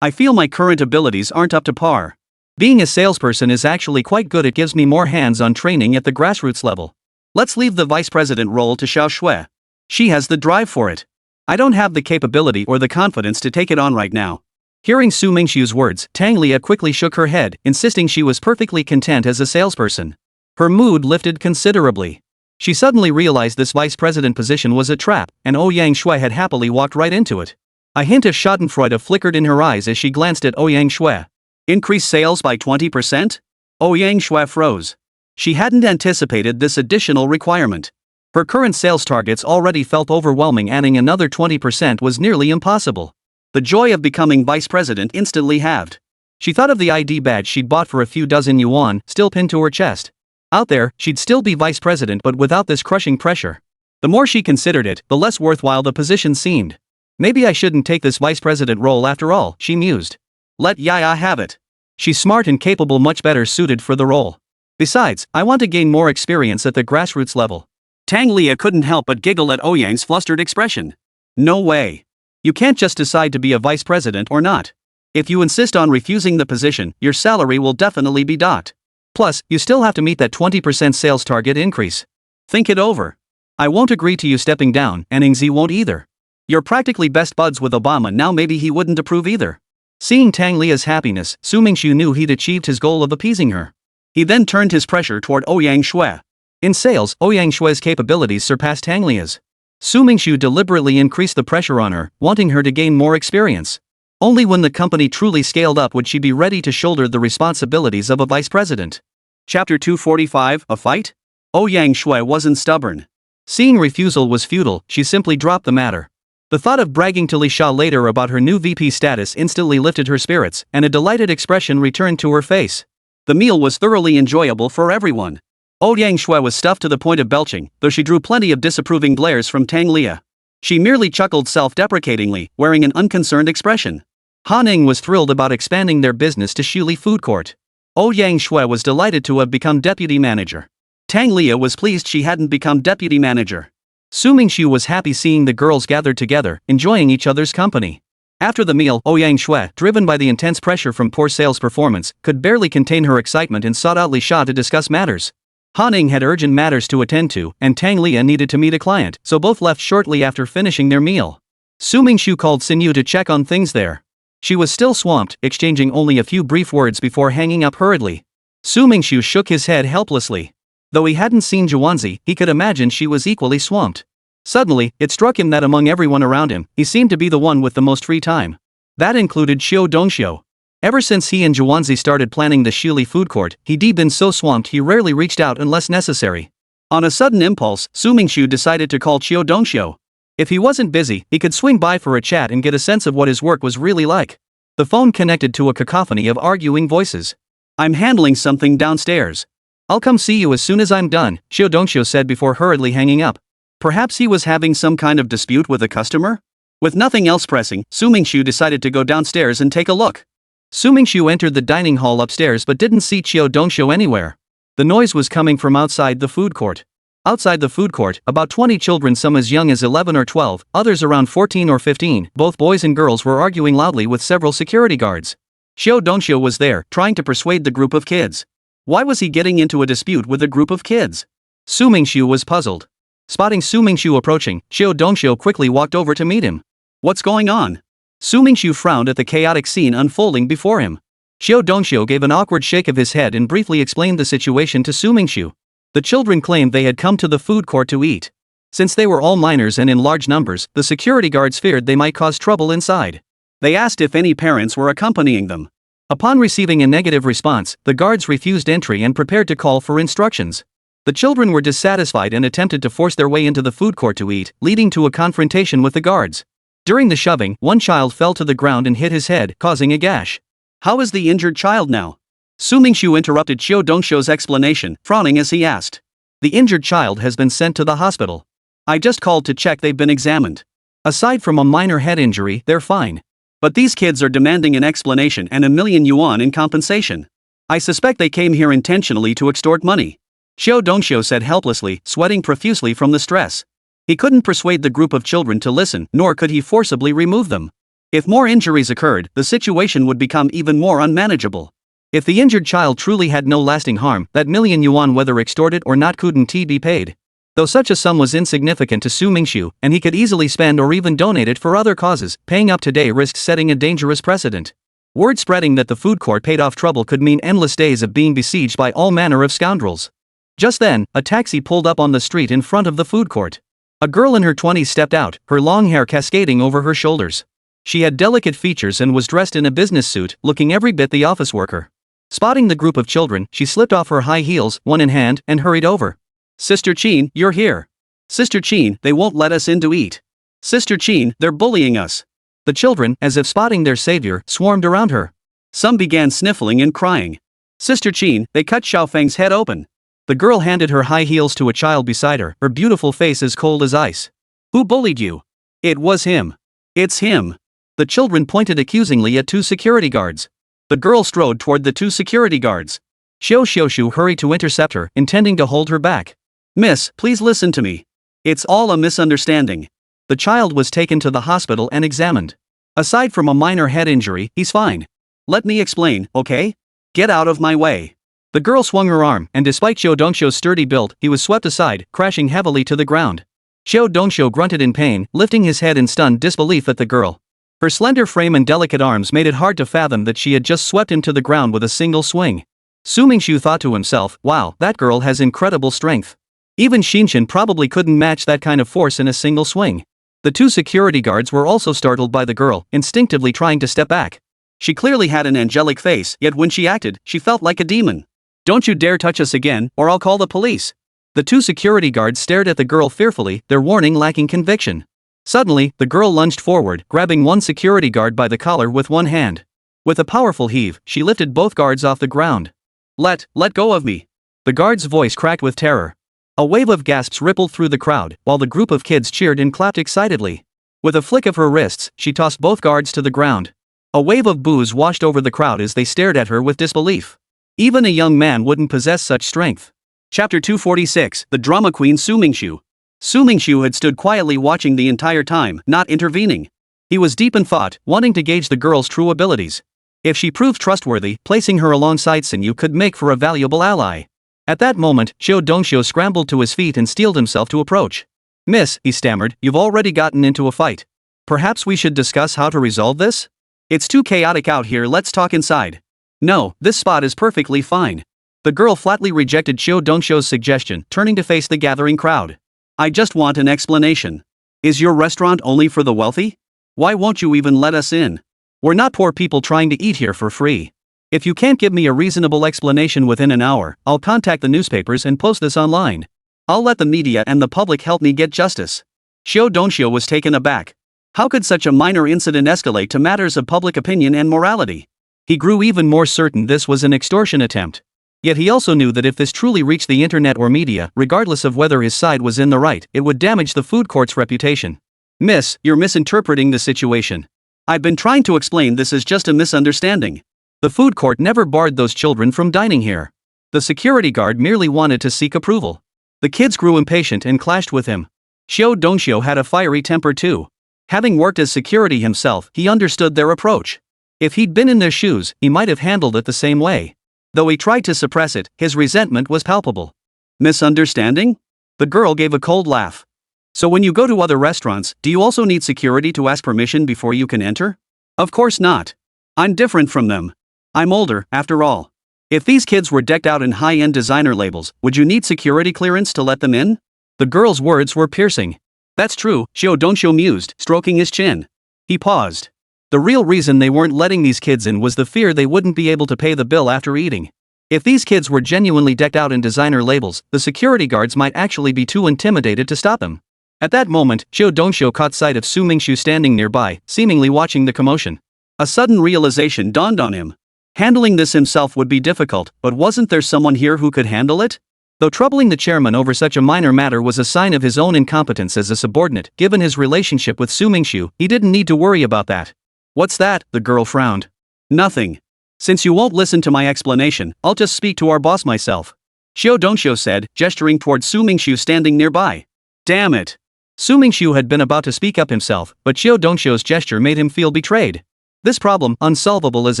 I feel my current abilities aren't up to par. Being a salesperson is actually quite good, it gives me more hands-on training at the grassroots level. Let's leave the vice president role to Xiao Shui. She has the drive for it. I don't have the capability or the confidence to take it on right now. Hearing Su Mingxu's words, Tang Lia quickly shook her head, insisting she was perfectly content as a salesperson. Her mood lifted considerably. She suddenly realized this vice president position was a trap, and Ouyang Shui had happily walked right into it. A hint of schadenfreude flickered in her eyes as she glanced at Ouyang Shui. Increase sales by 20%? Ouyang Shui froze. She hadn't anticipated this additional requirement. Her current sales targets already felt overwhelming, adding another 20% was nearly impossible. The joy of becoming vice president instantly halved. She thought of the ID badge she'd bought for a few dozen yuan, still pinned to her chest. Out there, she'd still be vice president but without this crushing pressure. The more she considered it, the less worthwhile the position seemed. Maybe I shouldn't take this vice president role after all, she mused. Let Yaya have it. She's smart and capable, much better suited for the role. Besides, I want to gain more experience at the grassroots level. Tang Lia couldn't help but giggle at Ouyang's flustered expression. No way. You can't just decide to be a vice president or not. If you insist on refusing the position, your salary will definitely be docked. Plus, you still have to meet that 20% sales target increase. Think it over. I won't agree to you stepping down, and Ningxi won't either. You're practically best buds with Obama now, maybe he wouldn't approve either. Seeing Tang Lia's happiness, Su Mingxu knew he'd achieved his goal of appeasing her. He then turned his pressure toward Ouyang Shui. In sales, Ouyang Shui's capabilities surpassed Tang Lia's. Su Mingxu deliberately increased the pressure on her, wanting her to gain more experience. Only when the company truly scaled up would she be ready to shoulder the responsibilities of a vice president. Chapter 245, A Fight? Ouyang Shui wasn't stubborn. Seeing refusal was futile, she simply dropped the matter. The thought of bragging to Li Sha later about her new VP status instantly lifted her spirits, and a delighted expression returned to her face. The meal was thoroughly enjoyable for everyone. Ouyang Shui was stuffed to the point of belching, though she drew plenty of disapproving glares from Tang Lia. She merely chuckled self-deprecatingly, wearing an unconcerned expression. Han Ning was thrilled about expanding their business to Shuli Food Court. Ouyang Shui was delighted to have become deputy manager. Tang Lia was pleased she hadn't become deputy manager. Su Mingxu was happy seeing the girls gathered together, enjoying each other's company. After the meal, Ouyang Shui, driven by the intense pressure from poor sales performance, could barely contain her excitement and sought out Li Sha to discuss matters. Han Ning had urgent matters to attend to, and Tang Lia needed to meet a client, so both left shortly after finishing their meal. Su Mingxu called Xinyu to check on things there. She was still swamped, exchanging only a few brief words before hanging up hurriedly. Su Mingxu shook his head helplessly. Though he hadn't seen Zhuanzi, he could imagine she was equally swamped. Suddenly, it struck him that among everyone around him, he seemed to be the one with the most free time. That included Xiu Dongxiu. Ever since he and Zhuanzi started planning the Shuli food court, he'd been so swamped he rarely reached out unless necessary. On a sudden impulse, Su Mingxu decided to call Xiu Dongxiu. If he wasn't busy, he could swing by for a chat and get a sense of what his work was really like. The phone connected to a cacophony of arguing voices. I'm handling something downstairs. I'll come see you as soon as I'm done, Xiu Dongxiu said before hurriedly hanging up. Perhaps he was having some kind of dispute with a customer? With nothing else pressing, Su Mingxu decided to go downstairs and take a look. Su Mingxu entered the dining hall upstairs but didn't see Xiu Dongxiu anywhere. The noise was coming from outside the food court. Outside the food court, about 20 children, some as young as 11 or 12, others around 14 or 15, both boys and girls, were arguing loudly with several security guards. Xiu Dongxiu was there, trying to persuade the group of kids. Why was he getting into a dispute with a group of kids? Su Mingxu was puzzled. Spotting Su Mingxu approaching, Xiu Dongxiu quickly walked over to meet him. What's going on? Su Mingxu frowned at the chaotic scene unfolding before him. Xiu Dongxiu gave an awkward shake of his head and briefly explained the situation to Su Mingxu. The children claimed they had come to the food court to eat. Since they were all minors and in large numbers, the security guards feared they might cause trouble inside. They asked if any parents were accompanying them. Upon receiving a negative response, the guards refused entry and prepared to call for instructions. The children were dissatisfied and attempted to force their way into the food court to eat, leading to a confrontation with the guards. During the shoving, one child fell to the ground and hit his head, causing a gash. How is the injured child now? Su Mingxu interrupted Xiu Dongxiu's explanation, frowning as he asked. The injured child has been sent to the hospital. I just called to check they've been examined. Aside from a minor head injury, they're fine. But these kids are demanding an explanation and 1,000,000 yuan in compensation. I suspect they came here intentionally to extort money. Xiu Dongxiu said helplessly, sweating profusely from the stress. He couldn't persuade the group of children to listen, nor could he forcibly remove them. If more injuries occurred, the situation would become even more unmanageable. If the injured child truly had no lasting harm, that 1,000,000 yuan, whether extorted or not, couldn't be paid. Though such a sum was insignificant to Su Mingxu, and he could easily spend or even donate it for other causes, paying up today risked setting a dangerous precedent. Word spreading that the food court paid off trouble could mean endless days of being besieged by all manner of scoundrels. Just then, a taxi pulled up on the street in front of the food court. A girl in her 20s stepped out, her long hair cascading over her shoulders. She had delicate features and was dressed in a business suit, looking every bit the office worker. Spotting the group of children, she slipped off her high heels, one in hand, and hurried over. Sister Chin, you're here. Sister Chin, they won't let us in to eat. Sister Chin, they're bullying us. The children, as if spotting their savior, swarmed around her. Some began sniffling and crying. Sister Chin, they cut Xiaofeng's head open. The girl handed her high heels to a child beside her, her beautiful face as cold as ice. Who bullied you? It was him. It's him. The children pointed accusingly at two security guards. The girl strode toward the two security guards. Xiao Xiaoshu hurried to intercept her, intending to hold her back. Miss, please listen to me. It's all a misunderstanding. The child was taken to the hospital and examined. Aside from a minor head injury, he's fine. Let me explain, okay? Get out of my way. The girl swung her arm, and despite Xiao Dongxiu's sturdy build, he was swept aside, crashing heavily to the ground. Xiao Dongxiu grunted in pain, lifting his head in stunned disbelief at the girl. Her slender frame and delicate arms made it hard to fathom that she had just swept him to the ground with a single swing. Su Mingxu thought to himself, wow, that girl has incredible strength. Even Xinshan probably couldn't match that kind of force in a single swing. The two security guards were also startled by the girl, instinctively trying to step back. She clearly had an angelic face, yet when she acted, she felt like a demon. Don't you dare touch us again, or I'll call the police. The two security guards stared at the girl fearfully, their warning lacking conviction. Suddenly, the girl lunged forward, grabbing one security guard by the collar with one hand. With a powerful heave, she lifted both guards off the ground. Let go of me. The guard's voice cracked with terror. A wave of gasps rippled through the crowd, while the group of kids cheered and clapped excitedly. With a flick of her wrists, she tossed both guards to the ground. A wave of boos washed over the crowd as they stared at her with disbelief. Even a young man wouldn't possess such strength. Chapter 246, The Drama Queen Su Mingxu. Su Mingxu had stood quietly watching the entire time, not intervening. He was deep in thought, wanting to gauge the girl's true abilities. If she proved trustworthy, placing her alongside Sun Yu could make for a valuable ally. At that moment, Xiao Dongxiu scrambled to his feet and steeled himself to approach. Miss, he stammered, you've already gotten into a fight. Perhaps we should discuss how to resolve this? It's too chaotic out here, let's talk inside. No, this spot is perfectly fine. The girl flatly rejected Xiao Dongxiu's suggestion, turning to face the gathering crowd. I just want an explanation. Is your restaurant only for the wealthy? Why won't you even let us in? We're not poor people trying to eat here for free. If you can't give me a reasonable explanation within an hour, I'll contact the newspapers and post this online. I'll let the media and the public help me get justice. Xiao Dongxiu was taken aback. How could such a minor incident escalate to matters of public opinion and morality? He grew even more certain this was an extortion attempt. Yet he also knew that if this truly reached the internet or media, regardless of whether his side was in the right, it would damage the food court's reputation. Miss, you're misinterpreting the situation. I've been trying to explain this is just a misunderstanding. The food court never barred those children from dining here. The security guard merely wanted to seek approval. The kids grew impatient and clashed with him. Xiao Dongxiu had a fiery temper too. Having worked as security himself, he understood their approach. If he'd been in their shoes, he might have handled it the same way. Though he tried to suppress it, his resentment was palpable. Misunderstanding? The girl gave a cold laugh. So when you go to other restaurants, do you also need security to ask permission before you can enter? Of course not. I'm different from them. I'm older, after all. If these kids were decked out in high-end designer labels, would you need security clearance to let them in? The girl's words were piercing. That's true, Xiao Dongxiu mused, stroking his chin. He paused. The real reason they weren't letting these kids in was the fear they wouldn't be able to pay the bill after eating. If these kids were genuinely decked out in designer labels, the security guards might actually be too intimidated to stop them. At that moment, Xiao Dongxiu caught sight of Su Mingxu standing nearby, seemingly watching the commotion. A sudden realization dawned on him. Handling this himself would be difficult, but wasn't there someone here who could handle it? Though troubling the chairman over such a minor matter was a sign of his own incompetence as a subordinate, given his relationship with Su Mingxu, he didn't need to worry about that. What's that? The girl frowned. Nothing. Since you won't listen to my explanation, I'll just speak to our boss myself. Xiao Dongxiu said, gesturing toward Su Mingxu standing nearby. Damn it. Su Mingxu had been about to speak up himself, but Xiao Dongxiu's gesture made him feel betrayed. This problem, unsolvable as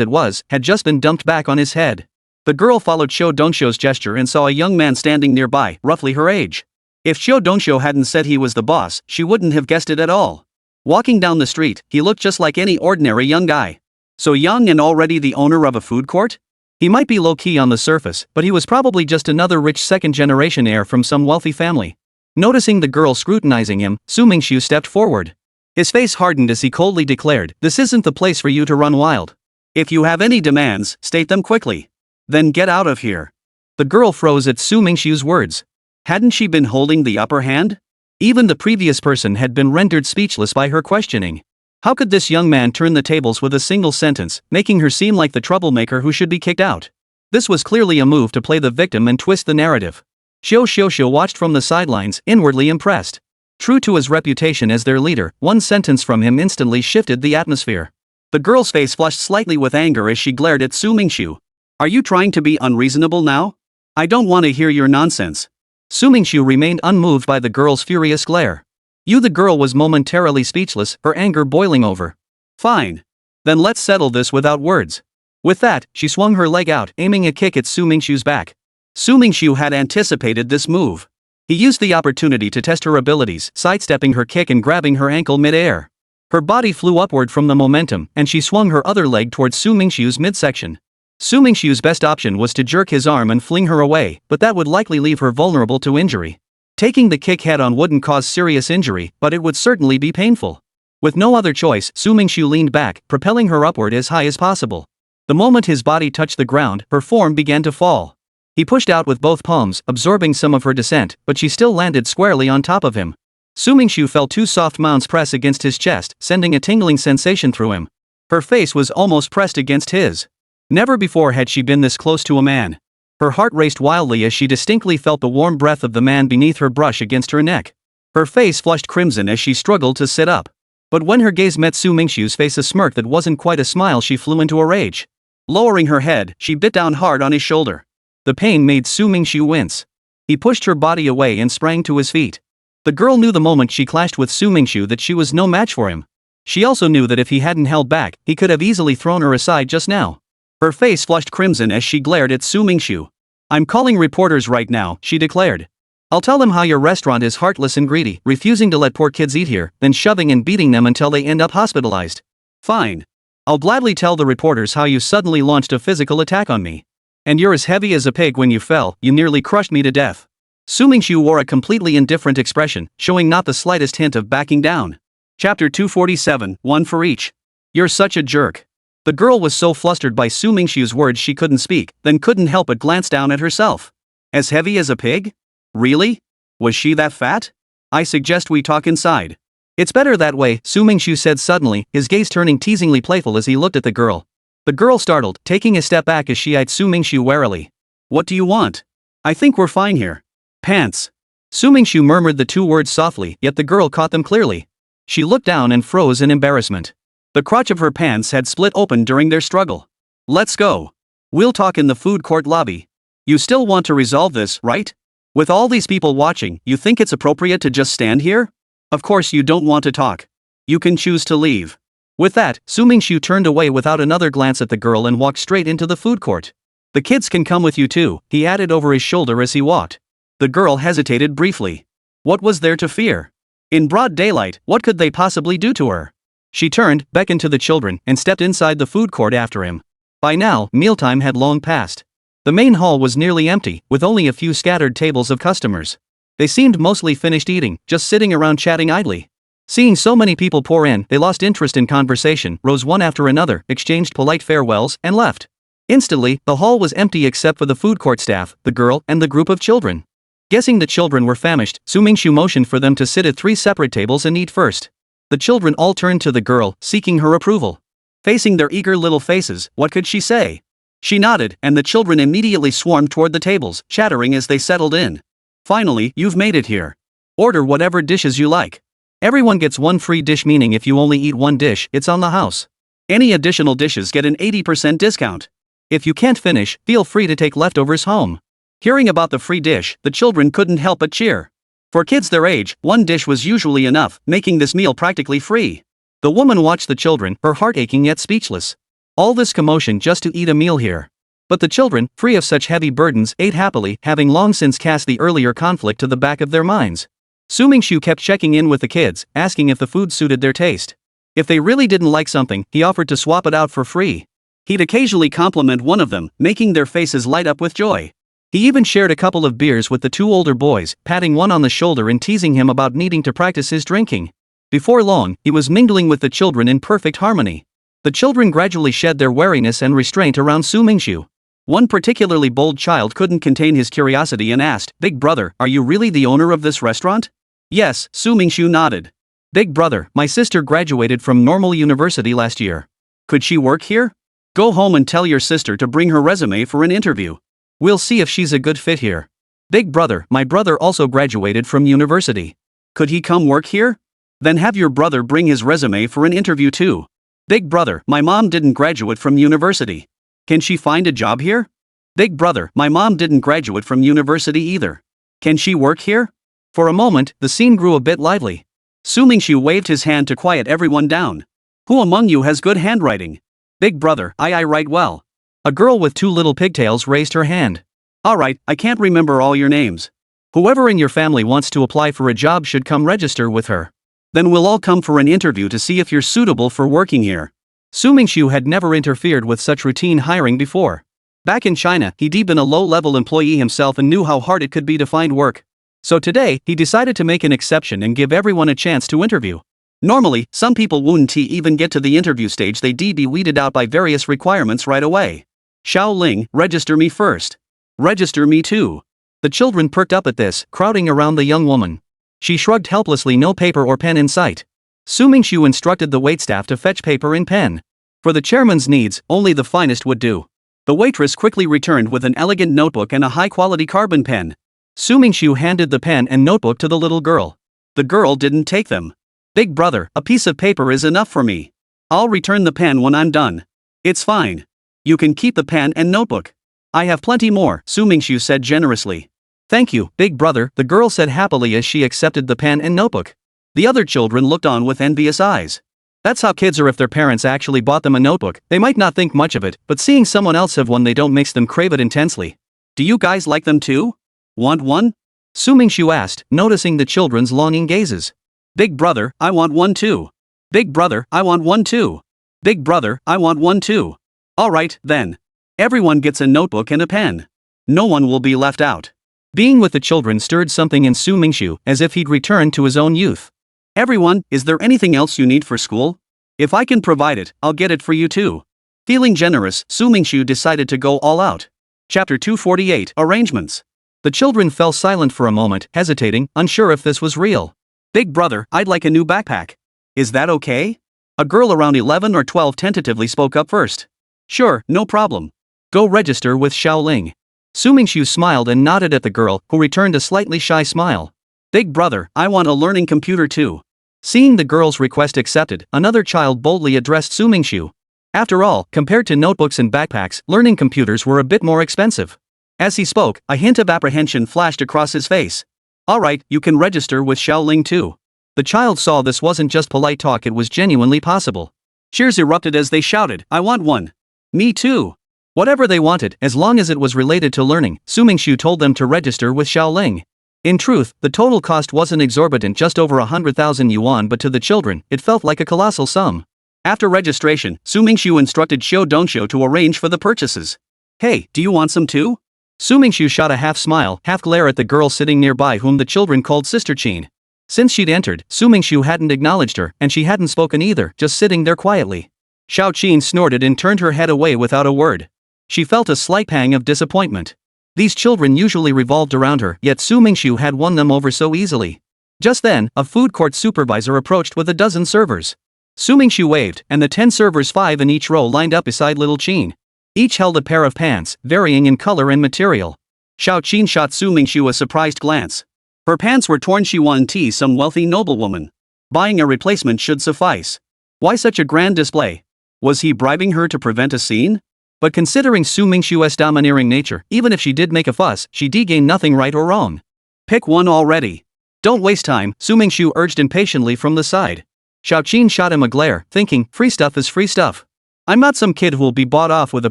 it was, had just been dumped back on his head. The girl followed Xiao Dongxiu's gesture and saw a young man standing nearby, roughly her age. If Xiao Dongxiu hadn't said he was the boss, she wouldn't have guessed it at all. Walking down the street, he looked just like any ordinary young guy. So young and already the owner of a food court? He might be low-key on the surface, but he was probably just another rich second-generation heir from some wealthy family. Noticing the girl scrutinizing him, Su Mingxu stepped forward. His face hardened as he coldly declared, "This isn't the place for you to run wild. If you have any demands, state them quickly." Then get out of here. The girl froze at Su Mingxu's words. Hadn't she been holding the upper hand? Even the previous person had been rendered speechless by her questioning. How could this young man turn the tables with a single sentence, making her seem like the troublemaker who should be kicked out? This was clearly a move to play the victim and twist the narrative. Xiao watched from the sidelines, inwardly impressed. True to his reputation as their leader, one sentence from him instantly shifted the atmosphere. The girl's face flushed slightly with anger as she glared at Su Mingxu. Are you trying to be unreasonable now? I don't want to hear your nonsense. Su Mingxu remained unmoved by the girl's furious glare. The girl was momentarily speechless, her anger boiling over. Fine. Then let's settle this without words. With that, she swung her leg out, aiming a kick at Su Mingxu's back. Su Mingxu had anticipated this move. He used the opportunity to test her abilities, sidestepping her kick and grabbing her ankle mid-air. Her body flew upward from the momentum, and she swung her other leg towards Su Mingxu's midsection. Su Mingxu's best option was to jerk his arm and fling her away, but that would likely leave her vulnerable to injury. Taking the kick head-on wouldn't cause serious injury, but it would certainly be painful. With no other choice, Su Mingxu leaned back, propelling her upward as high as possible. The moment his body touched the ground, her form began to fall. He pushed out with both palms, absorbing some of her descent, but she still landed squarely on top of him. Su Mingxu felt two soft mounds press against his chest, sending a tingling sensation through him. Her face was almost pressed against his. Never before had she been this close to a man. Her heart raced wildly as she distinctly felt the warm breath of the man beneath her brush against her neck. Her face flushed crimson as she struggled to sit up. But when her gaze met Su Mingxu's face, a smirk that wasn't quite a smile, she flew into a rage. Lowering her head, she bit down hard on his shoulder. The pain made Su Mingxu wince. He pushed her body away and sprang to his feet. The girl knew the moment she clashed with Su Mingxu that she was no match for him. She also knew that if he hadn't held back, he could have easily thrown her aside just now. Her face flushed crimson as she glared at Su Mingxu. I'm calling reporters right now, she declared. I'll tell them how your restaurant is heartless and greedy, refusing to let poor kids eat here, then shoving and beating them until they end up hospitalized. Fine. I'll gladly tell the reporters how you suddenly launched a physical attack on me. And you're as heavy as a pig. When you fell, you nearly crushed me to death. Su Mingxu wore a completely indifferent expression, showing not the slightest hint of backing down. Chapter 247, one for each. You're such a jerk. The girl was so flustered by Su Mingxu's words she couldn't speak, then couldn't help but glance down at herself. As heavy as a pig? Really? Was she that fat? I suggest we talk inside. It's better that way, Su Mingxu said suddenly, his gaze turning teasingly playful as he looked at the girl. The girl startled, taking a step back as she eyed Su Mingxu warily. What do you want? I think we're fine here. Pants. Su Mingxu murmured the two words softly, yet the girl caught them clearly. She looked down and froze in embarrassment. The crotch of her pants had split open during their struggle. Let's go. We'll talk in the food court lobby. You still want to resolve this, right? With all these people watching, you think it's appropriate to just stand here? Of course you don't want to talk. You can choose to leave. With that, Su Mingxu turned away without another glance at the girl and walked straight into the food court. The kids can come with you too, he added over his shoulder as he walked. The girl hesitated briefly. What was there to fear? In broad daylight, what could they possibly do to her? She turned, beckoned to the children, and stepped inside the food court after him. By now, mealtime had long passed. The main hall was nearly empty, with only a few scattered tables of customers. They seemed mostly finished eating, just sitting around chatting idly. Seeing so many people pour in, they lost interest in conversation, rose one after another, exchanged polite farewells, and left. Instantly, the hall was empty except for the food court staff, the girl, and the group of children. Guessing the children were famished, Su Mingxu motioned for them to sit at 3 separate tables and eat first. The children all turned to the girl, seeking her approval. Facing their eager little faces, what could she say? She nodded, and the children immediately swarmed toward the tables, chattering as they settled in. Finally, you've made it here. Order whatever dishes you like. Everyone gets one free dish, meaning if you only eat one dish, it's on the house. Any additional dishes get an 80% discount. If you can't finish, feel free to take leftovers home. Hearing about the free dish, the children couldn't help but cheer. For kids their age, one dish was usually enough, making this meal practically free. The woman watched the children, her heart aching yet speechless. All this commotion just to eat a meal here. But the children, free of such heavy burdens, ate happily, having long since cast the earlier conflict to the back of their minds. Su Mingxu kept checking in with the kids, asking if the food suited their taste. If they really didn't like something, he offered to swap it out for free. He'd occasionally compliment one of them, making their faces light up with joy. He even shared a couple of beers with the two older boys, patting one on the shoulder and teasing him about needing to practice his drinking. Before long, he was mingling with the children in perfect harmony. The children gradually shed their wariness and restraint around Su Mingxu. One particularly bold child couldn't contain his curiosity and asked, "Big brother, are you really the owner of this restaurant?" "Yes," Su Mingxu nodded. "Big brother, my sister graduated from normal university last year. Could she work here? Go home and tell your sister to bring her resume for an interview. We'll see if she's a good fit here." "Big brother, my brother also graduated from university. Could he come work here?" "Then have your brother bring his resume for an interview too." "Big brother, my mom didn't graduate from university. Can she find a job here?" "Big brother, my mom didn't graduate from university either. Can she work here?" For a moment, the scene grew a bit lively. Su Mingxu waved his hand to quiet everyone down. "Who among you has good handwriting?" "Big brother, I write well." A girl with two little pigtails raised her hand. "Alright, I can't remember all your names. Whoever in your family wants to apply for a job should come register with her. Then we'll all come for an interview to see if you're suitable for working here." Su Mingxu had never interfered with such routine hiring before. Back in China, he'd been a low-level employee himself and knew how hard it could be to find work. So today, he decided to make an exception and give everyone a chance to interview. Normally, some people wouldn't even get to the interview stage, they'd be weeded out by various requirements right away. "Xiao Ling, register me first." "Register me too." The children perked up at this, crowding around the young woman. She shrugged helplessly, no paper or pen in sight. Su Mingxu instructed the waitstaff to fetch paper and pen. For the chairman's needs, only the finest would do. The waitress quickly returned with an elegant notebook and a high-quality carbon pen. Su Mingxu handed the pen and notebook to the little girl. The girl didn't take them. "Big brother, a piece of paper is enough for me. I'll return the pen when I'm done." "It's fine. You can keep the pen and notebook. I have plenty more," Su Mingxu said generously. "Thank you, big brother," the girl said happily as she accepted the pen and notebook. The other children looked on with envious eyes. That's how kids are. If their parents actually bought them a notebook, they might not think much of it, but seeing someone else have one, they don't, makes them crave it intensely. "Do you guys like them too? Want one?" Su Mingxu asked, noticing the children's longing gazes. "Big brother, I want one too." "Big brother, I want one too." "Big brother, I want one too." "Alright, then. Everyone gets a notebook and a pen. No one will be left out." Being with the children stirred something in Su Mingxu, as if he'd returned to his own youth. "Everyone, is there anything else you need for school? If I can provide it, I'll get it for you too." Feeling generous, Su Mingxu decided to go all out. Chapter 248, Arrangements. The children fell silent for a moment, hesitating, unsure if this was real. "Big brother, I'd like a new backpack. Is that okay?" A girl around 11 or 12 tentatively spoke up first. "Sure, no problem. Go register with Xiao Ling." Su Mingxu smiled and nodded at the girl, who returned a slightly shy smile. "Big brother, I want a learning computer too." Seeing the girl's request accepted, another child boldly addressed Su Mingxu. After all, compared to notebooks and backpacks, learning computers were a bit more expensive. As he spoke, a hint of apprehension flashed across his face. "Alright, you can register with Xiao Ling too." The child saw this wasn't just polite talk, it was genuinely possible. Cheers erupted as they shouted, "I want one." "Me too." Whatever they wanted, as long as it was related to learning, Su Mingxu told them to register with Xiao Ling. In truth, the total cost wasn't exorbitant, just over 100,000 yuan, but to the children, it felt like a colossal sum. After registration, Su Mingxu instructed Xiao Dongxiu to arrange for the purchases. "Hey, do you want some too?" Su Mingxu shot a half smile, half glare at the girl sitting nearby, whom the children called Sister Qin. Since she'd entered, Su Mingxu hadn't acknowledged her, and she hadn't spoken either, just sitting there quietly. Xiao Qin snorted and turned her head away without a word. She felt a slight pang of disappointment. These children usually revolved around her, yet Su Mingxu had won them over so easily. Just then, a food court supervisor approached with a dozen servers. Su Mingxu waved, and the 10 servers, 5 in each row, lined up beside little Qin. Each held a pair of pants, varying in color and material. Xiao Qin shot Su Mingxu a surprised glance. Her pants were torn. She wanted to tease some wealthy noblewoman. Buying a replacement should suffice. Why such a grand display? Was he bribing her to prevent a scene? But considering Su Mingxu's domineering nature, even if she did make a fuss, she'd gain nothing right or wrong. "Pick one already. Don't waste time," Su Mingxu urged impatiently from the side. Xiao Qin shot him a glare, thinking, free stuff is free stuff. I'm not some kid who'll be bought off with a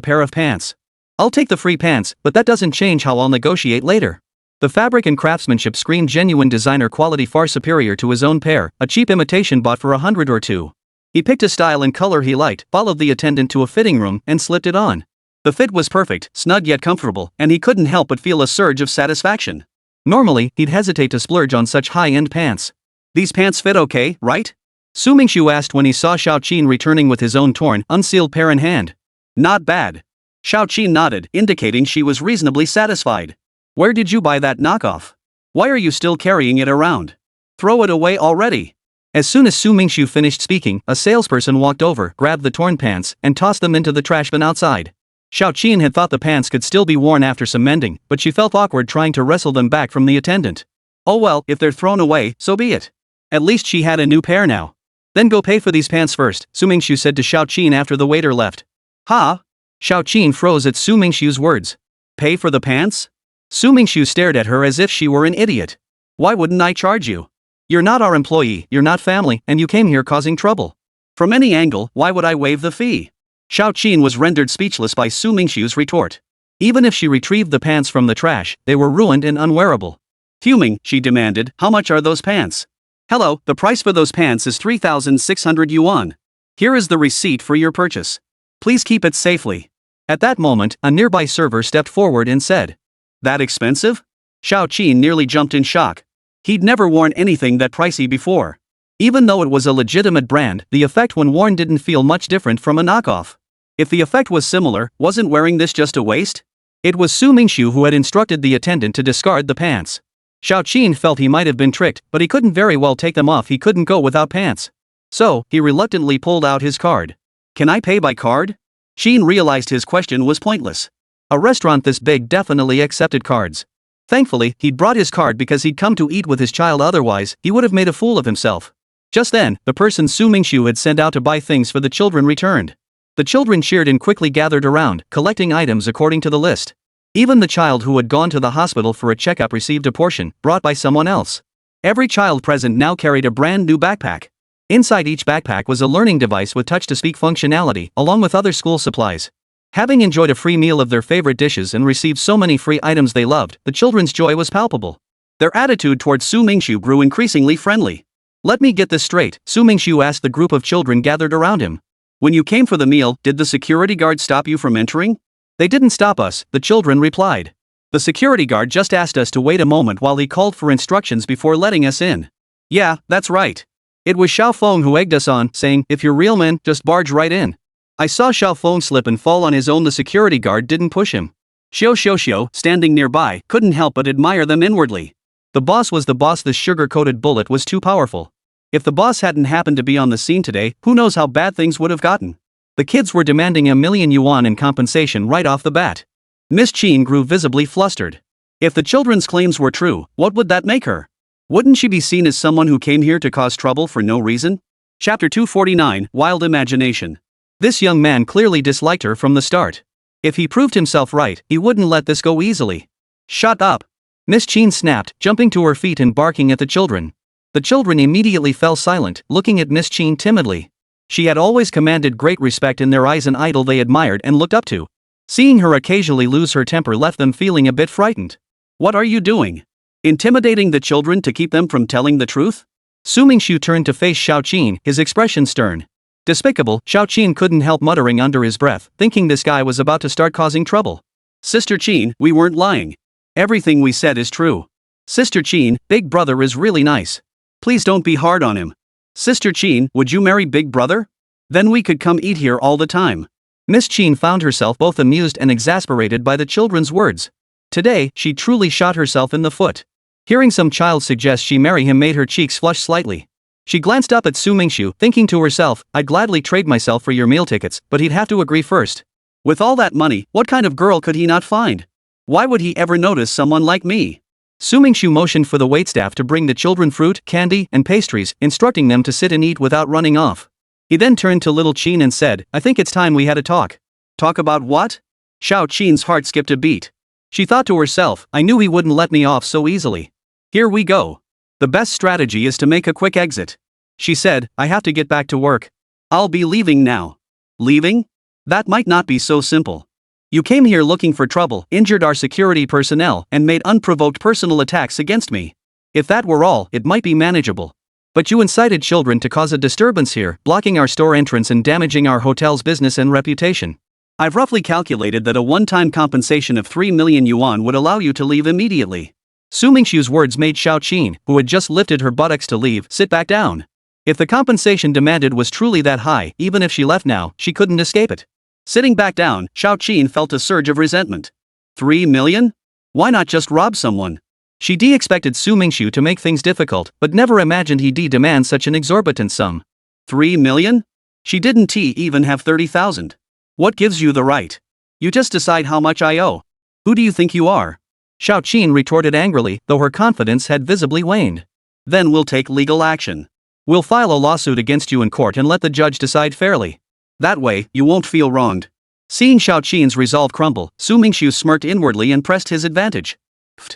pair of pants. I'll take the free pants, but that doesn't change how I'll negotiate later. The fabric and craftsmanship screamed genuine designer quality, far superior to his own pair, a cheap imitation bought for 100 or two. He picked a style and color he liked, followed the attendant to a fitting room, and slipped it on. The fit was perfect, snug yet comfortable, and he couldn't help but feel a surge of satisfaction. Normally, he'd hesitate to splurge on such high-end pants. "These pants fit okay, right?" Su Mingxu asked when he saw Xiao Qin returning with his own torn, unsealed pair in hand. "Not bad. Xiao Qin nodded, indicating she was reasonably satisfied. Where did you buy that knockoff? Why are you still carrying it around? Throw it away already. As soon as Su Mingxu finished speaking, a salesperson walked over, grabbed the torn pants, and tossed them into the trash bin outside. Xiao Qin had thought the pants could still be worn after some mending, but she felt awkward trying to wrestle them back from the attendant. Oh well, if they're thrown away, so be it. At least she had a new pair now. Then go pay for these pants first, Su Mingxu said to Xiao Qin after the waiter left. Ha! Xiao Qin froze at Su Mingxu's words. Pay for the pants? Su Mingxu stared at her as if she were an idiot. Why wouldn't I charge you? You're not our employee, you're not family, and you came here causing trouble. From any angle, why would I waive the fee? Xiao Qin was rendered speechless by Su Mingxu's retort. Even if she retrieved the pants from the trash, they were ruined and unwearable. Fuming, she demanded, how much are those pants? Hello, the price for those pants is 3,600 yuan. Here is the receipt for your purchase. Please keep it safely. At that moment, a nearby server stepped forward and said, that expensive? Xiao Qin nearly jumped in shock. He'd never worn anything that pricey before. Even though it was a legitimate brand, the effect when worn didn't feel much different from a knockoff. If the effect was similar, wasn't wearing this just a waste? It was Su Mingxu who had instructed the attendant to discard the pants. Xiao Qin felt he might have been tricked, but he couldn't very well take them off. He couldn't go without pants. So, he reluctantly pulled out his card. Can I pay by card? Qin realized his question was pointless. A restaurant this big definitely accepted cards. Thankfully, he'd brought his card because he'd come to eat with his child, otherwise, he would have made a fool of himself. Just then, the person Su Mingxu had sent out to buy things for the children returned. The children cheered and quickly gathered around, collecting items according to the list. Even the child who had gone to the hospital for a checkup received a portion, brought by someone else. Every child present now carried a brand new backpack. Inside each backpack was a learning device with touch-to-speak functionality, along with other school supplies. Having enjoyed a free meal of their favorite dishes and received so many free items they loved, the children's joy was palpable. Their attitude towards Su Mingxu grew increasingly friendly. Let me get this straight, Su Mingxu asked the group of children gathered around him. When you came for the meal, did the security guard stop you from entering? They didn't stop us, the children replied. The security guard just asked us to wait a moment while he called for instructions before letting us in. Yeah, that's right. It was Xiao Feng who egged us on, saying, if you're real men, just barge right in. I saw Xiao Feng slip and fall on his own. The security guard didn't push him. Xiao, standing nearby, couldn't help but admire them inwardly. The boss was the boss. This sugar-coated bullet was too powerful. If the boss hadn't happened to be on the scene today, who knows how bad things would have gotten. The kids were demanding 1,000,000 yuan in compensation right off the bat. Miss Qin grew visibly flustered. If the children's claims were true, what would that make her? Wouldn't she be seen as someone who came here to cause trouble for no reason? Chapter 249, Wild Imagination. This young man clearly disliked her from the start. If he proved himself right, he wouldn't let this go easily. Shut up! Miss Qin snapped, jumping to her feet and barking at the children. The children immediately fell silent, looking at Miss Qin timidly. She had always commanded great respect in their eyes, an idol they admired and looked up to. Seeing her occasionally lose her temper left them feeling a bit frightened. What are you doing? Intimidating the children to keep them from telling the truth? Su Mingxu turned to face Xiao Qin, his expression stern. Despicable, Xiao Qin couldn't help muttering under his breath, thinking this guy was about to start causing trouble. Sister Qin, we weren't lying. Everything we said is true. Sister Qin, Big Brother is really nice. Please don't be hard on him. Sister Qin, would you marry Big Brother? Then we could come eat here all the time. Miss Qin found herself both amused and exasperated by the children's words. Today, she truly shot herself in the foot. Hearing some child suggest she marry him made her cheeks flush slightly. She glanced up at Su Mingxu, thinking to herself, I'd gladly trade myself for your meal tickets, but he'd have to agree first. With all that money, what kind of girl could he not find? Why would he ever notice someone like me? Su Mingxu motioned for the waitstaff to bring the children fruit, candy, and pastries, instructing them to sit and eat without running off. He then turned to little Qin and said, I think it's time we had a talk. Talk about what? Xiao Qin's heart skipped a beat. She thought to herself, I knew he wouldn't let me off so easily. Here we go. The best strategy is to make a quick exit. She said, I have to get back to work. I'll be leaving now. Leaving? That might not be so simple. You came here looking for trouble, injured our security personnel, and made unprovoked personal attacks against me. If that were all, it might be manageable. But you incited children to cause a disturbance here, blocking our store entrance and damaging our hotel's business and reputation. I've roughly calculated that a one-time compensation of 3 million yuan would allow you to leave immediately. Su Mingxu's words made Xiao Qin, who had just lifted her buttocks to leave, sit back down. If the compensation demanded was truly that high, even if she left now, she couldn't escape it. Sitting back down, Xiaoqin felt a surge of resentment. 3 million? Why not just rob someone? She expected Su Mingxu to make things difficult, but never imagined he'd demand such an exorbitant sum. 3 million? She didn't even have 30,000. What gives you the right? You just decide how much I owe. Who do you think you are? Xiaoqin retorted angrily, though her confidence had visibly waned. Then we'll take legal action. We'll file a lawsuit against you in court and let the judge decide fairly. That way, you won't feel wronged. Seeing Xiaoqin's resolve crumble, Su Mingxu smirked inwardly and pressed his advantage.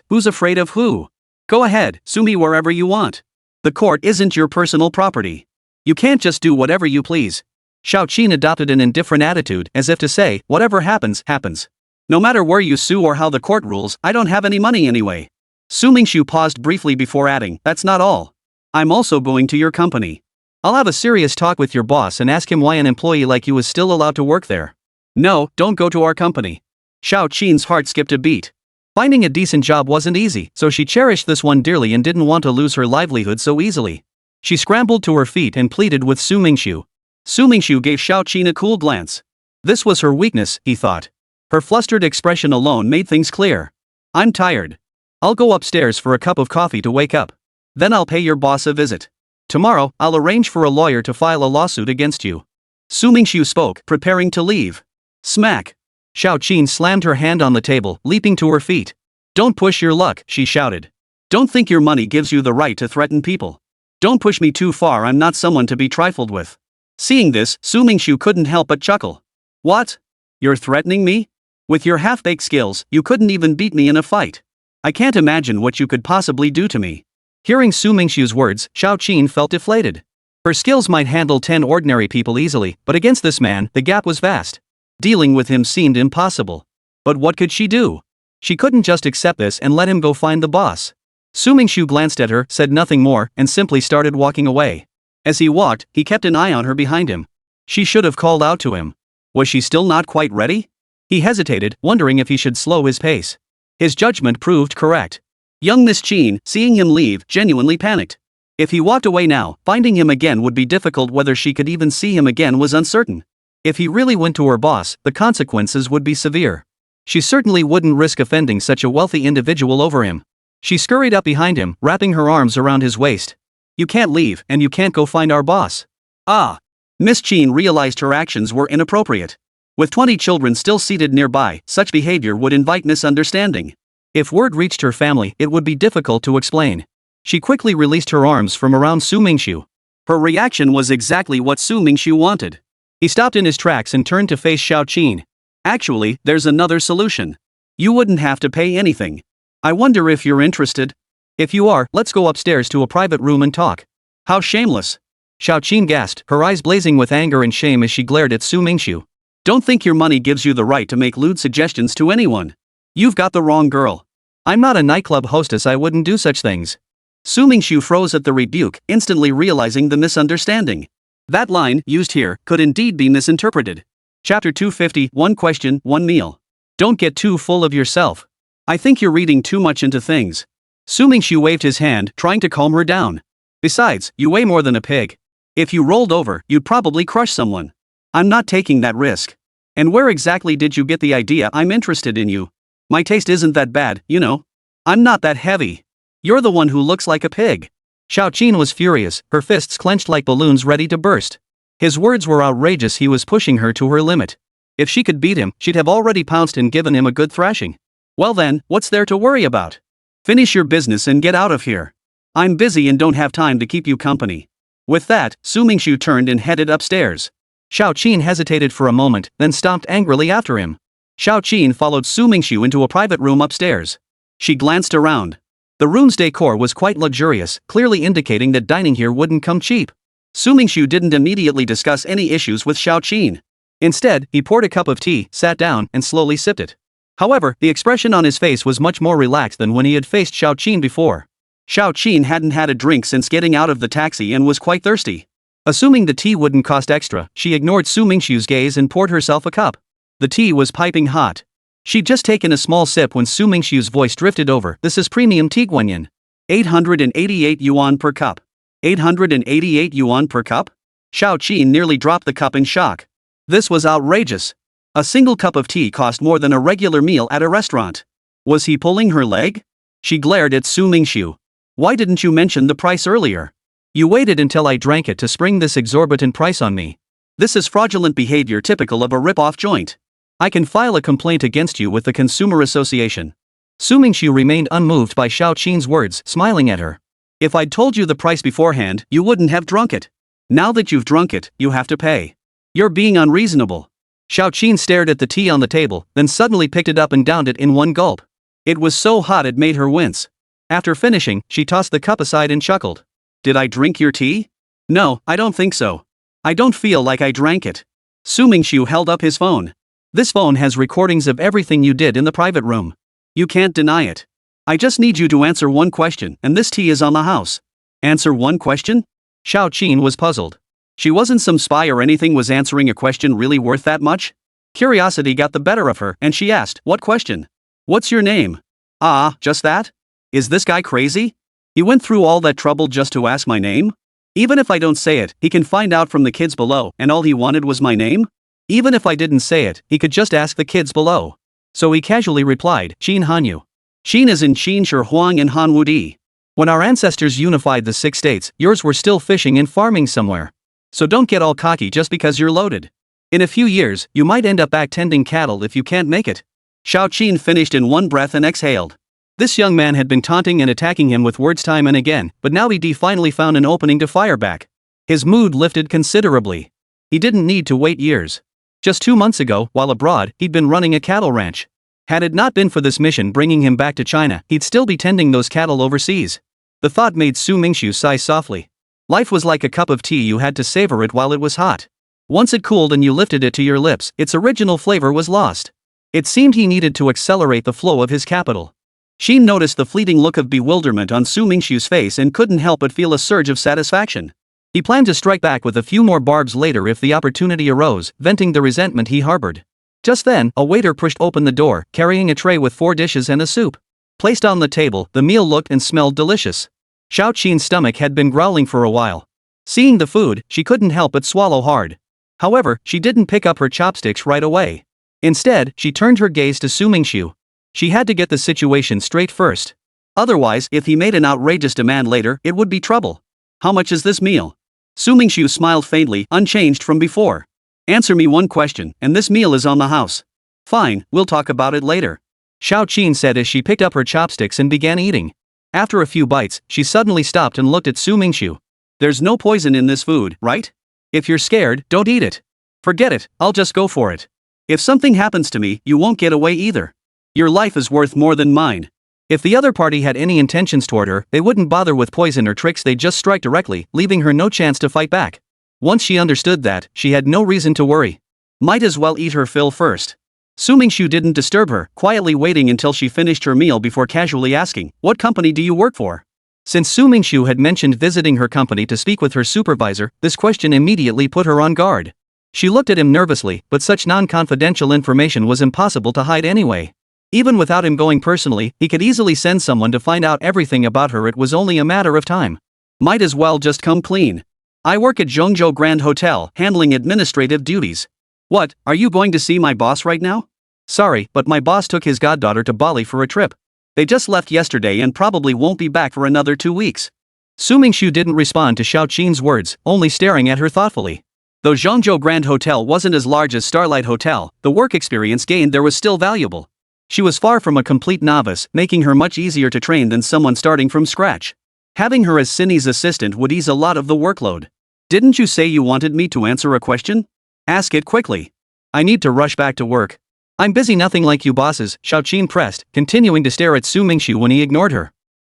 Who's afraid of who? Go ahead, sue me wherever you want. The court isn't your personal property. You can't just do whatever you please. Xiaoqin adopted an indifferent attitude, as if to say, whatever happens, happens. No matter where you sue or how the court rules, I don't have any money anyway. Su Mingxu paused briefly before adding, that's not all. I'm also going to your company. I'll have a serious talk with your boss and ask him why an employee like you is still allowed to work there. No, don't go to our company. Xiaoqin's heart skipped a beat. Finding a decent job wasn't easy, so she cherished this one dearly and didn't want to lose her livelihood so easily. She scrambled to her feet and pleaded with Su Mingxu. Su Mingxu gave Xiaoqin a cool glance. This was her weakness, he thought. Her flustered expression alone made things clear. I'm tired. I'll go upstairs for a cup of coffee to wake up. Then I'll pay your boss a visit. Tomorrow, I'll arrange for a lawyer to file a lawsuit against you. Su Mingxu spoke, preparing to leave. Smack! Xiaoqin slammed her hand on the table, leaping to her feet. Don't push your luck, she shouted. Don't think your money gives you the right to threaten people. Don't push me too far, I'm not someone to be trifled with. Seeing this, Su Mingxu couldn't help but chuckle. What? You're threatening me? With your half-baked skills, you couldn't even beat me in a fight. I can't imagine what you could possibly do to me. Hearing Su Mingxu's words, Xiaoqin felt deflated. Her skills might handle 10 ordinary people easily, but against this man, the gap was vast. Dealing with him seemed impossible. But what could she do? She couldn't just accept this and let him go find the boss. Su Mingxu glanced at her, said nothing more, and simply started walking away. As he walked, he kept an eye on her behind him. She should have called out to him. Was she still not quite ready? He hesitated, wondering if he should slow his pace. His judgment proved correct. Young Miss Qin, seeing him leave, genuinely panicked. If he walked away now, finding him again would be difficult. Whether she could even see him again was uncertain. If he really went to her boss, the consequences would be severe. She certainly wouldn't risk offending such a wealthy individual over him. She scurried up behind him, wrapping her arms around his waist. You can't leave, and you can't go find our boss. Ah! Miss Qin realized her actions were inappropriate. With 20 children still seated nearby, such behavior would invite misunderstanding. If word reached her family, it would be difficult to explain. She quickly released her arms from around Su Mingxu. Her reaction was exactly what Su Mingxu wanted. He stopped in his tracks and turned to face Xiaoqin. Actually, there's another solution. You wouldn't have to pay anything. I wonder if you're interested. If you are, let's go upstairs to a private room and talk. How shameless! Xiaoqin gasped, her eyes blazing with anger and shame as she glared at Su Mingxu. Don't think your money gives you the right to make lewd suggestions to anyone. You've got the wrong girl. I'm not a nightclub hostess, I wouldn't do such things. Su Mingxu froze at the rebuke, instantly realizing the misunderstanding. That line, used here, could indeed be misinterpreted. Chapter 250, One Question, One Meal. Don't get too full of yourself. I think you're reading too much into things. Su Mingxu waved his hand, trying to calm her down. Besides, you weigh more than a pig. If you rolled over, you'd probably crush someone. I'm not taking that risk. And where exactly did you get the idea I'm interested in you? My taste isn't that bad, you know. I'm not that heavy. You're the one who looks like a pig. Xiaoqin was furious, her fists clenched like balloons ready to burst. His words were outrageous, he was pushing her to her limit. If she could beat him, she'd have already pounced and given him a good thrashing. Well then, what's there to worry about? Finish your business and get out of here. I'm busy and don't have time to keep you company. With that, Su Mingxu turned and headed upstairs. Xiaoqin hesitated for a moment, then stomped angrily after him. Xiaoqin followed Su Mingxu into a private room upstairs. She glanced around. The room's decor was quite luxurious, clearly indicating that dining here wouldn't come cheap. Su Mingxu didn't immediately discuss any issues with Xiaoqin. Instead, he poured a cup of tea, sat down, and slowly sipped it. However, the expression on his face was much more relaxed than when he had faced Xiaoqin before. Xiaoqin hadn't had a drink since getting out of the taxi and was quite thirsty. Assuming the tea wouldn't cost extra, she ignored Su Mingxu's gaze and poured herself a cup. The tea was piping hot. She'd just taken a small sip when Su Mingxu's voice drifted over. This is premium tea, Guanyin. 888 yuan per cup. 888 yuan per cup? Xiaoqin nearly dropped the cup in shock. This was outrageous. A single cup of tea cost more than a regular meal at a restaurant. Was he pulling her leg? She glared at Su Mingxu. Why didn't you mention the price earlier? You waited until I drank it to spring this exorbitant price on me. This is fraudulent behavior typical of a rip-off joint. I can file a complaint against you with the Consumer Association. Su Mingxu remained unmoved by Xiao Qin's words, smiling at her. If I'd told you the price beforehand, you wouldn't have drunk it. Now that you've drunk it, you have to pay. You're being unreasonable. Xiao Qin stared at the tea on the table, then suddenly picked it up and downed it in one gulp. It was so hot it made her wince. After finishing, she tossed the cup aside and chuckled. Did I drink your tea? No, I don't think so. I don't feel like I drank it. Su Mingxu held up his phone. This phone has recordings of everything you did in the private room. You can't deny it. I just need you to answer one question, and this tea is on the house. Answer one question? Xiao Qin was puzzled. She wasn't some spy or anything. Was answering a question really worth that much? Curiosity got the better of her, and she asked, what question? What's your name? Ah, just that? Is this guy crazy? He went through all that trouble just to ask my name? Even if I don't say it, he can find out from the kids below, and all he wanted was my name? Even if I didn't say it, he could just ask the kids below. So he casually replied, Qin Hanyu. Qin is in Qin Shi Huang and Han Wudi. When our ancestors unified the 6 states, yours were still fishing and farming somewhere. So don't get all cocky just because you're loaded. In a few years, you might end up back tending cattle if you can't make it. Xiao Qin finished in one breath and exhaled. This young man had been taunting and attacking him with words time and again, but now he finally found an opening to fire back. His mood lifted considerably. He didn't need to wait years. Just 2 months ago, while abroad, he'd been running a cattle ranch. Had it not been for this mission bringing him back to China, he'd still be tending those cattle overseas. The thought made Su Mingxu sigh softly. Life was like a cup of tea. You had to savor it while it was hot. Once it cooled and you lifted it to your lips, its original flavor was lost. It seemed he needed to accelerate the flow of his capital. Qin noticed the fleeting look of bewilderment on Su Mingxu's face and couldn't help but feel a surge of satisfaction. He planned to strike back with a few more barbs later if the opportunity arose, venting the resentment he harbored. Just then, a waiter pushed open the door, carrying a tray with 4 dishes and a soup. Placed on the table, the meal looked and smelled delicious. Xiao Qin's stomach had been growling for a while. Seeing the food, she couldn't help but swallow hard. However, she didn't pick up her chopsticks right away. Instead, she turned her gaze to Su Mingxu. She had to get the situation straight first. Otherwise, if he made an outrageous demand later, it would be trouble. How much is this meal? Su Mingxu smiled faintly, unchanged from before. Answer me one question, and this meal is on the house. Fine, we'll talk about it later. Xiao Qin said as she picked up her chopsticks and began eating. After a few bites, she suddenly stopped and looked at Su Mingxu. There's no poison in this food, right? If you're scared, don't eat it. Forget it, I'll just go for it. If something happens to me, you won't get away either. Your life is worth more than mine. If the other party had any intentions toward her, they wouldn't bother with poison or tricks. They'd just strike directly, leaving her no chance to fight back. Once she understood that, she had no reason to worry. Might as well eat her fill first. Su Mingxu didn't disturb her, quietly waiting until she finished her meal before casually asking, "What company do you work for?" Since Su Mingxu had mentioned visiting her company to speak with her supervisor, this question immediately put her on guard. She looked at him nervously, but such non-confidential information was impossible to hide anyway. Even without him going personally, he could easily send someone to find out everything about her. It was only a matter of time. Might as well just come clean. I work at Zhongzhou Grand Hotel, handling administrative duties. What, are you going to see my boss right now? Sorry, but my boss took his goddaughter to Bali for a trip. They just left yesterday and probably won't be back for another 2 weeks. Su Mingxu didn't respond to Xiao Qin's words, only staring at her thoughtfully. Though Zhongzhou Grand Hotel wasn't as large as Starlight Hotel, the work experience gained there was still valuable. She was far from a complete novice, making her much easier to train than someone starting from scratch. Having her as Cindy's assistant would ease a lot of the workload. Didn't you say you wanted me to answer a question? Ask it quickly. I need to rush back to work. I'm busy. Nothing like you bosses, Xiao Qin pressed, continuing to stare at Su Mingxu when he ignored her.